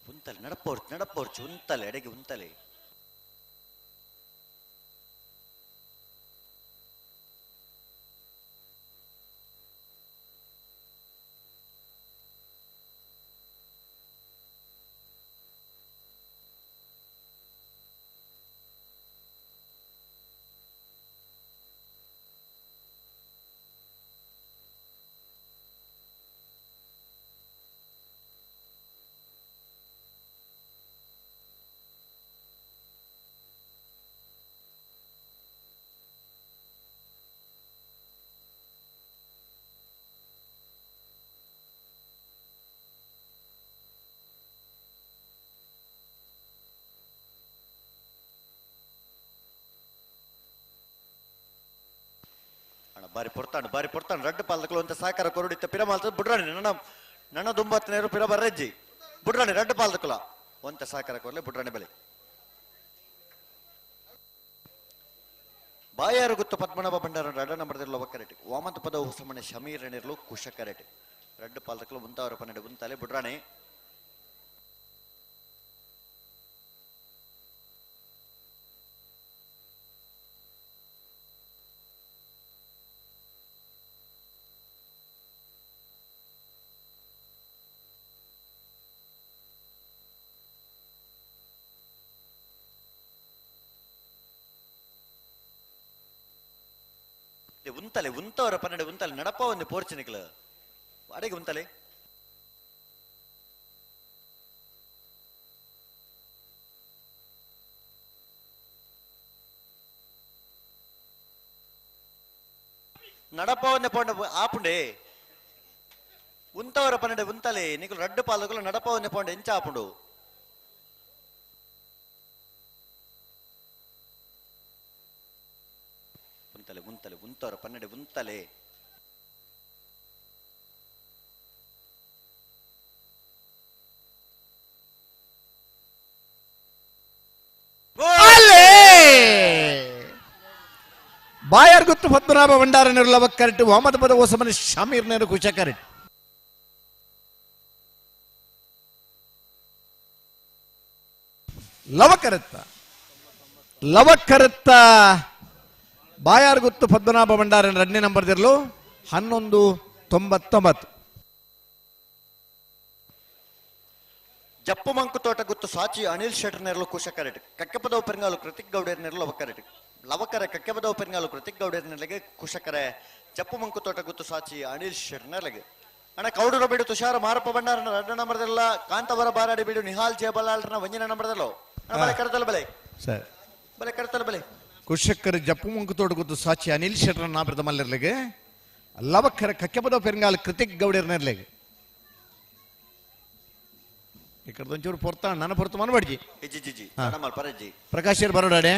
ಉಂತಲೆ ನಡಪೋರ್ಚು ಉಂತಲೆ ಎಡೆಗೆ ಉಂತಲೆ ಬಾರಿ ಪೊರ್ತಾನು ರಡ್ಡು ಪಾಲಕಲು ಅಂತ ಸಾಕಾರ ಕೊರಡಿತ್ತ ಪಿರ ಮಾಲ್ತದ ಬುಡ್ರಾಣಿ ನನ್ನ ದುಂಬತ್ತನೇರು ಪಿರ ಬರ್ರೆಜ್ಜಿ ಬುಡ್ರಾಣಿ ರಡ್ಡು ಪಾಲಕಲ ಒಂತ ಸಾಕಾರ ಕೊರ್ಲೆ ಬುಡ್ರಾಣಿ ಬಲೆ ಬಾಯಾರು ಗುತ್ತು ಪದ್ಮನಾಭ ಭಂಡಾರ ರಡ್ಡ ನಂಬರ್ದಿರಲು ಒಕ್ಕರೆಟಿ ವಾಮಂತ ಪದ ಹುಸಮನೆ ಶಮೀರ್ ಎಣಿರ್ಲು ಕುಶಕರೆಟಿ ರಡ್ಡು ಪಾಲಕಲು ಮುಂತಾವರ ಪನ್ನೆಡು ಮುಂತಾಲೆ ಬುಡ್ರಾಣಿ ಉಂತಲೆ ಉಂತವರ ಪನ್ನೆಡು ಉಂತಲೆ ನಡಪ ಒಂದು ಪೋರ್ಚನಿಕ್ಲ ಅಡೆಗೆ ಉಂತಲೆ ನಡಪ ಒಂದೆ ಪೋಂಡ ಆಪುಂಡೆ ಉಂತವರ ಪನ್ನೆಡು ಉಂತಲೆ ನಿಕ್ಲು ರಡ್ಡು ಪಾಲಕಲು ನಡಪ ಒಂದೆ ಪೋಂಡ ಎಂಚ ಆಪುಂಡು ಉಂತಲೆ ಉಂತವರ ಪನ್ನೆಡು ಉಂತಲೆ ಬಾಯಾರ್ ಗುತ್ತು ಪದ್ಮನಾಭ ಭಂಡಾರ ನೆರಲವ ಕರೆಕ್ಟ್ ವಾಮದ ಪದ ಓಸಮನೆ ಶಾಮೀರ್ ನೆರು ಕುಶ ಕರೆಕ್ಟ್ ಲವಕರತ್ತ ಬಾಯಾರ್ ಗುತ್ತು ಪದ್ಮನಾಭ ಭಂಡಾರ ಎರಡನೇ ನಂಬರ್ ದಿರಲು 1199 ಜಪ್ಪು ಮಂಕು ತೋಟ ಗುತ್ತು ಸಾಚಿ ಅನಿಲ್ ಶೆಟ್ಟರ್ ನೆರಲು ಕುಶ ಕರೆಕ್ಟ್ ಕಕ್ಕೆಪದವು ಪೆರಂಗಾಲು ಕೃತಿಕ್ ಗೌಡೇರ್ ನೆರಲು ಲವಕರೆಟ್ ಲವಕರೆ ಕಕ್ಕೆಪದವು ಪೆರಂಗಾಲು ಕೃತಿಕ್ ಗೌಡೇರ್ ನೆರಲಿಗೆ ಕುಶಕರೆ ಜಪ್ಪು ಮಂಕು ತೋಟ ಗುತ್ತು ಸಾಚಿ ಅನಿಲ್ ಶೆಟ್ಟರ್ ನೆರಲಿಗೆ ಅಣ್ಣ ಕೌಡೂರ ಬಿಡು ತುಷಾರ ಮಾರಪ್ಪ ಭಂಡಾರ ಎರಡನೇ ನಂಬರ್ದೆಲ್ಲ ಕಾಂತವರ ಬಾರಾಡಿ ಬಿಡು ನಿಹಾಲ್ ಜೇಬಲಾಲ್ರನ ಒಂದನೇ ನಂಬರ್ದಲ್ಲೋ ಬಲೆ ಕರೆತಲ್ಲ ಬಲೆ ಸರ್ ಬಲೆ ಕರೆತಲ್ಲ ಬಲೆ ಕುಶಕ್ಕರ ಜಪ್ಪು ಮುಂಕು ತೋಟಗುತ್ತು ಸಾಚಿ ಅನಿಲ್ ಶೆಟ್ಟರ್ ನಾಬ್ರದ ಮಲ್ಲಿರ್ಲಿಗೆ ಲವಕ್ಕರ ಕಕ್ಕೆಪದ ಪೆರಂಗಾಲ್ ಕೃತಿಕ್ ಗೌಡರ್ನರ್ಲಿಗೆ ఇక్కడ ಒಂಚೂರು ಪೊರ್ತಾ ನನ್ನ ಪೊರ್ತು ಮನಬಡ್ಜಿ ಜಿ ಜಿ ಜಿ ನಮ್ಮಲ್ ಪರಜಿ ಪ್ರಕಾಶ್ ಬರೋಡಾಡೆ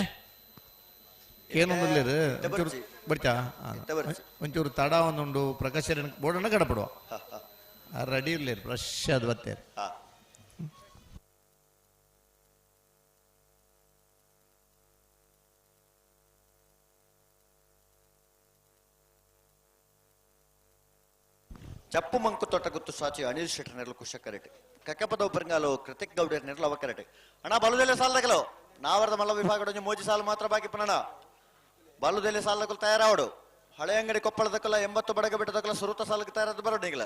ಏನೊಂದಿಲ್ಲ ಒಂಚೂರು ಬರ್ತಾ ಒಂಚೂರು ತಡ ಒಂದುಂಡು ಪ್ರಕಾಶ್ ಬೋರ್ಡನ್ನ ಕಡಪಡುವ ರೆಡಿ ಇಲ್ಲ ಫ್ರೆಶ್ ಅದು ಬತ್ತೇರು ಜಪ್ಪು ಮಂಕು ತೋಟ ಗುತ್ತು ಸಾಚಿ ಅನಿಲ್ ಶೆಟ್ಟರ್ ನೆರಲು ಕುಶ ಕರೆಟ್ ಕಕ್ಕಪದವು ಪೆರಂಗಾಲು ಕೃತಿಕ್ ಗೌಡೇರ್ ನೆರಲು ಅವ ಕರೆಟ್ ಅಣ್ಣ ಬಲುದೆಲೆ ಸಾಲದಗಲು ನಾವರದ ಮಲ್ಲ ವಿಭಾಗದ ಮೋಜಿ ಸಾಲು ಮಾತ್ರ ಬಾಕಿ ಪಣ ಬಲುದೆಲೆ ಸಾಲದಗಲು ತಯಾರಾವಡು ಹಳೆ ಅಂಗಡಿ ಕೊಪ್ಪಳದಕ್ಕಲ್ಲ 80 ಬಡಗ ಬಿಟ್ಟದಕ್ಕಲ್ಲ ಸುರುತ ಸಾಲಕ್ಕೆ ತಯಾರಾದ ಬರೋಡು ಈಗಲ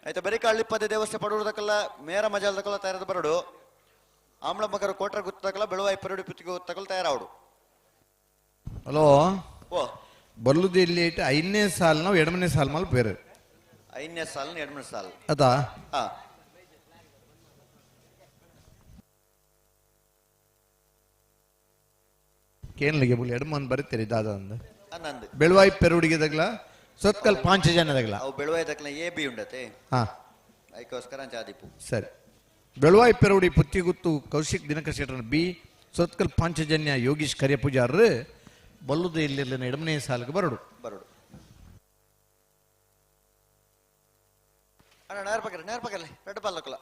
ಆಯ್ತಾ ಬರೀ ಕಳ್ಳಿಪ್ಪದೆ ದೇವಸ್ಥೆ ಪಡುವುದಕ್ಕೆಲ್ಲ ಮೇರ ಮಜಾಲ್ದಕ್ಕೆಲ್ಲ ತಯಾರದ ಬರಡು ಆಮ್ಲ ಮಕರ ಕೋಟ್ರ ಗುತ್ತಕಲ್ಲ ಬೆಳುವಾಯಿ ಪರಡಿ ಪುತ್ತಿಗೆ ಗುತ್ತಕಲ್ಲ ತಯಾರಾವಡು. ಹಲೋ ಓ ಬಲ್ಲುದು ಇಲ್ಲಿ ಇಟ್ಟು 5ನೇ ಸಾಲ್ ನಾವು 2ನೇ ಸಾಲ್ ಮೇಲೆ ಬೇರೆ 5ನೇ ಸಾಲ್ 2ನೇ ಸಾಲ್ ಅದಾ ಹಾ ಕೇನ್ಲಿಗೆ ಬುಲ್ 2 ಮಂದಿ ಬರುತ್ತೀರಿ ದಾದ ಅಂದ ನಂದು ಬೆಳುವಾಯಿ ಪೆರುಡಿಗೆದಗ್ಲ ಸೊತ್ಕಲ್ 5 ಜನದಗ್ಲ ಅವು ಬೆಳುವಾಯ್ದಕ್ಲ ಎ ಬಿ ಉಂಡತೆ ಹಾ ಅದಕ್ಕೋಸ್ಕರ ಜಾದಿಪು ಸರಿ ಬೆಳುವಾಯಿ ಪೆರುಡಿ ಪುತ್ತಿಗುತ್ತು ಕೌಶಿಕ್ ದಿನಕರ ಶೆಟ್ಟರ್ ಬಿ ಸೊತ್ಕಲ್ 5 ಜನ್ಯ ಯೋಗೀಶ್ ಕರಿಯ ಪೂಜಾರ್ ಬಲ್ಲುದು ಇಲ್ಲಿರ್ಲಿನ 2ನೇ ಸಾಲ್ಗೆ ಬರಡು ಬರಡು ಅಣ್ಣ ನೇರ್ಪಕಲ್ಲ ರೆಡ್ ಬಾಲ್ಲಕ್ಕಲ್ಲ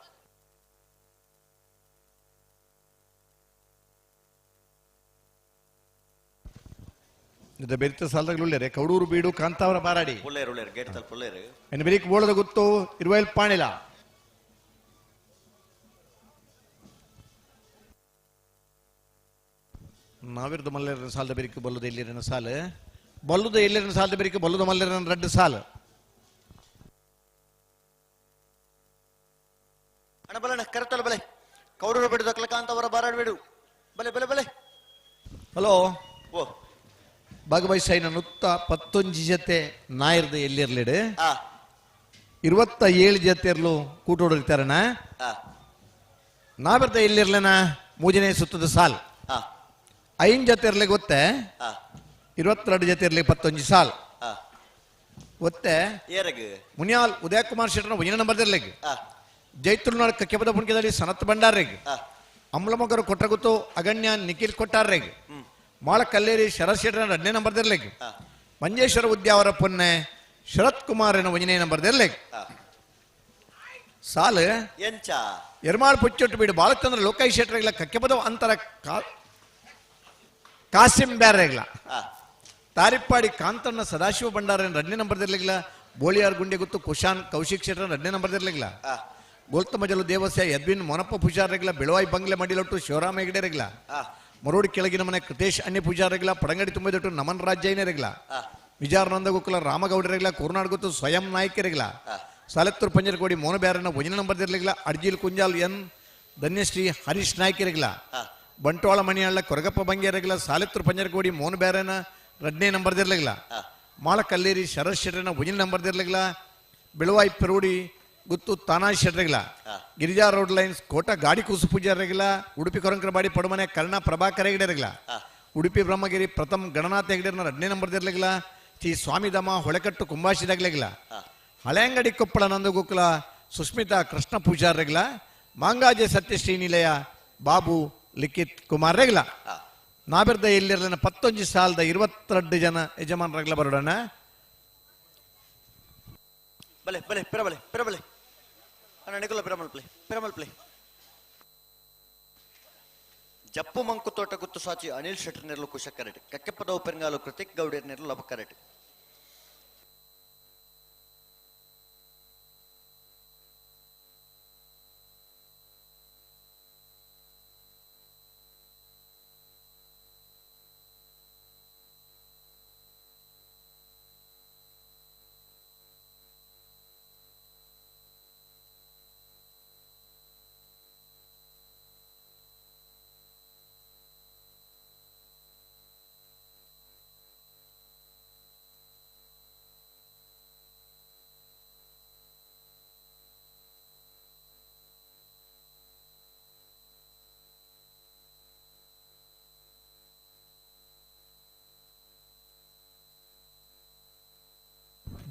ಇದು ಬೆರಿತ ಸಾಲದಾಗಲು ಉಳ್ಳೇರೆ ಕೌಡೂರು ಬೀಡು ಕಾಂತಾವರ ಬಾರಾಡಿ ಉಳ್ಳೇರು ಗೇಟ್ ತಲ್ಪ ಉಳ್ಳೇರು ಎನ್ನ ಬೆರಿಕ್ ಬೋಳದ ಗುತ್ತು ಇರುವೈಲ್ ಪಾಣಿಲ ನಾವಿರ್ದ ಮಲ್ಲೇರನ ಸಾಲದ ಬೆರಿಕೆ ಬಲ್ಲುದ ಎಲ್ಲಿರನ ಸಾಲು ಬಲ್ಲುದ ಎಲ್ಲಿರನ ಸಾಲದ ಬೆರಿಕೆ ಬಲ್ಲುದ ಮಲ್ಲೇರನ ರಡ್ಡು ಸಾಲು ಅಣ್ಣ ಬಲಣ್ಣ ಕರೆತಲ್ಲ ಬಲೆ ಕೌಡೂರು ಬಿಡುದಕ್ಕಲ್ಲ ಕಾಂತಾವರ ಬಾರಾಡಿ ಬಿಡು ಬಲೆ ಬಲೆ ಬಲೆ ಹಲೋ ಓ ಭಾಗವಹಿಸೈನ ನುತ್ತ 11 ಜೊತೆ ನಾಯಿರ್ದು ಎಲ್ಲಿರ್ಲಿಡು 27 ಜೊತೆರ್ಲು ಕೂಟೋಡಿರ್ತಾರಣ ನಾವಿರ್ದ ಎಲ್ಲಿರ್ಲನ 3ನೇ ಸುತ್ತದ ಸಾಲ್ 5 ಜೊತೆ ಇರ್ಲಿ ಗೊತ್ತೆ 22 ಜೊತೆ ಇರ್ಲಿ 11 ಸಾಲ್ ಗೊತ್ತೆ ಮುನಿಯಾಲ್ ಉದಯ ಕುಮಾರ್ ಶೆಟ್ಟರ್ನ 1ನೇ ನಂಬರ್ ಇರ್ಲಿಕ್ಕೆ ಜೈತುಲ್ನಾಡ್ ಕಕ್ಕೆಪದ ಪುಣ್ಯದಲ್ಲಿ ಸನತ್ ಭಂಡಾರ್ರೆಗೆ ಅಮ್ಲಮೊಗರು ಕೊಟ್ಟಗುತ್ತು ಅಗಣ್ಯ ನಿಖಿಲ್ ಕೊಟ್ಟಾರ್ರೆಗೆ ಮಾಳ ಕಲ್ಲೇರಿ ಶರತ್ ಶೆಟ್ಟರ್ನ 2ನೇ ನಂಬರ್ ಇರ್ಲಿಕ್ಕೆ ಮಂಜೇಶ್ವರ ಉದ್ಯಾವರ ಪೊನ್ನೆ ಶರತ್ ಕುಮಾರನ 1ನೇ ನಂಬರ್ ಇರ್ಲಿಕ್ಕೆ ಸಾಲು ಎರ್ಮಾಳ್ ಪುಚ್ಚೊಟ್ಟು ಬಿಡು ಬಾಲಚಂದ್ರ ಲೋಕಾಯಿ ಶೆಟ್ಟರ್ಗಳ ಕಕ್ಕೆಪದ ಅಂತರ ಕಾಸಿಂ ಬ್ಯಾರ್ರೆಗ್ಲ ತಾರಿಪ್ಪಾಡಿ ಕಾಂತಣ್ಣ ಸದಾಶಿವ ಭಂಡಾರನ 2ನೇ ನಂಬರ್ ಇರ್ಲಿಲ್ಲ ಬೋಳಿಯಾರ್ ಗುಂಡೆ ಗುತ್ತು ಕುಶಾನ್ ಕೌಶಿಕ್ ಶೆಟ್ಟರ್ 2ನೇ ನಂಬರ್ ಇರ್ಲಿಲ್ಲ ಗೋಲ್ತಮಜಲು ದೇವಸ್ಯ ಯದ್ವಿನ್ ಮೊನಪ್ಪ ಪೂಜಾರ್ರೆಗ್ಲ ಬೆಳವಾಯಿ ಬಂಗ್ಲೆ ಮಡಿಲೊಟ್ಟು ಶಿವರಾಮ ಹೆಗಡೆರೆಗ್ಲ ಮರೋಡಿ ಕೆಳಗಿನ ಮನೆ ಕೃತೇಶ್ ಅನ್ಯ ಪೂಜಾರೆಗ್ಲ ಪಡಂಗಡಿ ತುಂಬಿದೊಟ್ಟು ನಮನ್ ರಾಜ್ಯೈನರೆಗ್ಲ ವಿಜಾರನಂದ ಗೋಕುಲ ರಾಮಗೌಡರೆಗ್ಲ ಕೂರ್ನಾಡ್ ಗೊತ್ತು ಸ್ವಯಂ ನಾಯಕರೆಗ್ಲ ಸಾಲೆತ್ತೂರು ಪಂಜರಕೋಡಿ ಮೋನ ಬ್ಯಾರನ 1ನೇ ನಂಬರ್ ಇರ್ಲಿಲ್ಲ ಅಡ್ಜಿಲ್ ಕುಂಜಾಲ್ ಎನ್ ಧನ್ಯಶ್ರೀ ಹರೀಶ್ ನಾಯ್ಕರೆಗ್ಲ ಬಂಟ್ವಾಳ ಮಣಿಯಾಳ ಕೊರಗಪ್ಪ ಬಂಗೇರೆಗ್ಲ ಸಾಲೆತ್ತೂರು ಪಂಜರಕೋಡಿ ಮೋನ ಬ್ಯಾರನ 2ನೇ ನಂಬರ್ ಇರ್ಲಿಲ್ಲ ಮಾಳ ಕಲ್ಲೇರಿ ಶರತ್ ಶೆಟ್ಟರ್ನ 1ನೇ ನಂಬರ್ ಇರ್ಲಿಲ್ಲ ಬೆಳವಾಯಿ ಪೆರೋಡಿ ಗುತ್ತು ತಾನಾ ಶೆಟ್ರೆಗ್ಲ ಗಿರಿಜಾ ರೋಡ್ ಲೈನ್ಸ್ ಕೋಟ ಗಾಡಿ ಕೂಸು ಪೂಜಾರೆಗ್ಲ ಉಡುಪಿ ಕೊರಂಕರ ಬಾಡಿ ಪಡುಮನೆ ಕರ್ಣ ಪ್ರಭಾಕರ ಹೆಗಡೆರೆಗ್ಲ ಉಡುಪಿ ಬ್ರಹ್ಮಗಿರಿ ಪ್ರಥಮ್ ಗಣನಾಥ ಹೆಗಡೆರ್ನ 2ನೇ ನಂಬರ್ ಇರ್ಲಿಲ್ಲ ಶ್ರೀ ಸ್ವಾಮಿಧಾಮ ಹೊಳೆಕಟ್ಟು ಕುಂಭಾಶಿದಾಗ್ಲೆಗ್ಲ ಹಳೆಂಗಡಿ ಕೊಪ್ಪಳ ನಂದಗೋಕುಲ ಸುಸ್ಮಿತಾ ಕೃಷ್ಣ ಪೂಜಾರೆಗ್ಲ ಮಾಂಗಾಜೆ ಸತ್ಯ ಶ್ರೀನಿಲಯ ಬಾಬು ಲಿಖಿತ್ ಕುಮಾರ್ ರೆಗ್ಲ ನಾಬಿರ್ದ ಎಲ್ಲಿರ್ಲಿನ 11 ಸಾಲದ 22 ಜನ ಯಜಮಾನರೆಗ್ಲ ಬರೋಣ ಬಲೆ ಬಲೆ ಪಿರಬಲೆ ಪಿರಬಲೆ ಅಣ್ಣ ನಿಕೋಲ ಪಿರಮಲ್ ಪ್ಲೇ ಜಪ್ಪು ಮಂಕು ತೋಟ ಗುತ್ತು ಸಾಚಿ ಅನಿಲ್ ಶೆಟ್ಟರ್ ನೆರಳು ಕುಶಕ್ಕರಟಿ ಕಕ್ಕೆಪ್ಪದವು ಪೆರಂಗಾಲು ಕೃತಿಕ್ ಗೌಡರ್ ನೆರಳು ಲಬಕ್ಕರಟಿ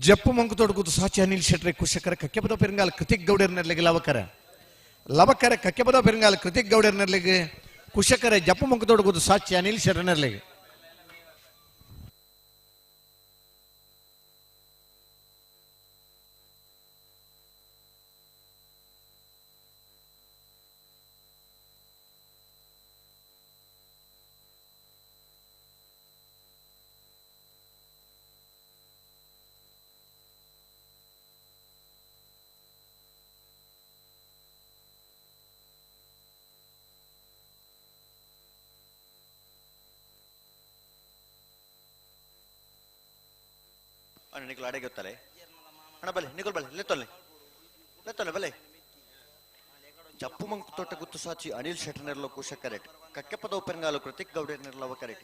ಜಪ್ಪು ಮಂಕು ತೊಡಗುದು ಸಾಚಿ ಅನಿಲ್ ಶೆಟ್ರೆ ಕುಶಕರ ಕಕ್ಕೆಪದ ಪೆರಂಗಾಲ್ ಕೃತಿಕ್ ಗೌಡರ್ನರ್ಲಿಗೆ ಲವಕರ ಕಕ್ಕೆಪದ ಪೆರಂಗಾಲ್ ಕೃತಿಕ್ ಗೌಡರ್ನರ್ಲಿಗೆ ಕುಶಕರ ಜಪ್ಪು ಮಂಕು ತೊಡಗುದು ಸಾಚಿ ಅನಿಲ್ ಶೆಟ್ರನರ್ಲಿಗೆ ಅಣ್ಣ ನಿಕೋಲ ಅಡೆಗೆ ಗೊತ್ತಲೆ ಅಣ್ಣ ಬಲೆ ನಿಕೋಲ್ ಬಲೆ ಲೆತ್ತೊಲ್ಲೆ ನೆತ್ತಲೆ ಬಲೆ ಜಪ್ಪು ಮಂಕು ತೋಟ ಗುತ್ತು ಸಾಚಿ ಅನಿಲ್ ಶೆಟ್ಟರ್ ನೆರಳು ಕುಶ ಕರೆಟ್ ಕಕ್ಕೆಪದ ಉಪೆರಂಗಾಲು ಕೃತಿಕ್ ಗೌಡೆ ನೆರಳವ ಕರೆಟ್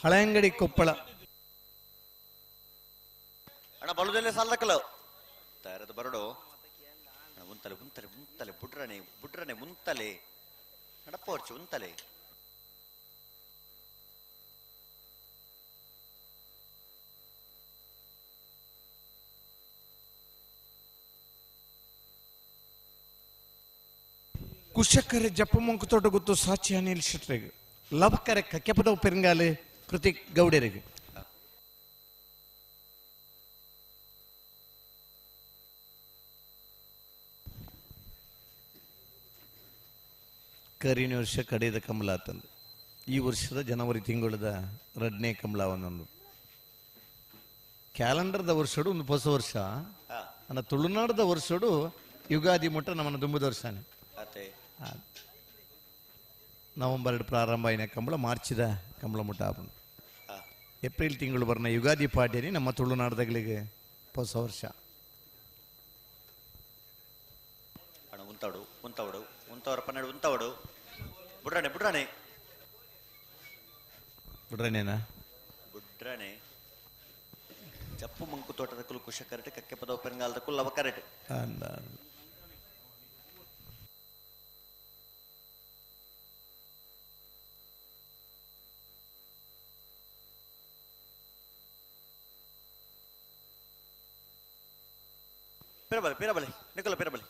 ಹಳೆಯಂಗಡಿ ಕೊಪ್ಪಳ ಅಣ್ಣ ಬಲುದಲ್ಲೇ ಸಾಲದಕ್ಕಲ್ಲ ತಯಾರದ ಬರಡು ಉಂತಲೆ ಉಂತಲೆ ಉಂತಲೆ ಬುಡ್ರನೆ ಬುಡ್ರನೆ ಉಂತಲೆ ನಡಪ್ಪ ಹೊರ್ಚು ಉಂತಲೆ ಕುಶಕರೆ ಜಪ್ಪ ಮಂಕು ತೋಟ ಗುತ್ತು ಸಾಚಿ ಅನಿಲ್ ಶೆಟ್ರಿಗೆ ಲವಕರೆ ಕಕ್ಕೆಪದ ಉಪೆರಂಗಾಲು ಕೃತಿಕ್ ಗೌಡೆರಿಗೆ ಕರಿನ ವರ್ಷ ಕಡೆಯದ ಕಮಲ ಆತಂದು ಈ ವರ್ಷದ ಜನವರಿ ತಿಂಗಳದ 2ನೇ ಕಮಲವನ್ನೊಂದು ಕ್ಯಾಲೆಂಡರ್ದ ವರ್ಷಡು ಒಂದು ಹೊಸ ವರ್ಷ ನನ್ನ ತುಳುನಾಡದ ವರ್ಷಡು ಯುಗಾದಿ ಮುಟ್ಟ ನಮ್ಮನ್ನ ದುಂಬದ ವರ್ಷನೇ ನವೆಂಬರ್ ಪ್ರಾರಂಭ ಆಯ್ನ ಕಂಬಳ ಮಾರ್ಚಿದ ಕಂಬಳ ಮುಟ್ಟ ಆಪುಂಡು ಏಪ್ರಿಲ್ ತಿಂಗಳು ಬರ್ನ ಯುಗಾದಿ ಪಾಡ್ಯನಿ ನಮ್ಮ ತುಳುನಾಡದಗಳಿಗೆ ಹೊಸ ವರ್ಷ ಅಣ್ಣ ಉಂತಾಡು ಉಂತವಡು ಉಂತವರ ಪನ್ನೆರಡು ಉಂತವಡು ಬುಡ್ರಾನೆ ಬುಡ್ರಾನೆ ಬಿಡ್ರೇನೇನಾ ಬುಡ್ರಾನೆ ಜಪ್ಪು ಮಂಕು ತೋಟದ ಕುಲು ಕುಶ ಕರೆಟ್ ಕಕ್ಕೆ ಪದ ಉಪೆರಂಗಾಲದ ಕುಲ್ ಲವ ಕರೆಟ್ ಪಿರಬಲೆ ಪಿರಬಲೆ ನಿಕೋಲ ಪಿರಬಲೆ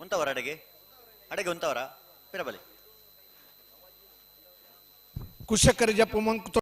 ಉಂತವರ ಅಡೆಗೆ ಅಡೆಗೆ ಉಂತವರ ಪಿರಬಲೆ ಕುಶಕರೆ ಜಪ್ಪು ಮಂಕು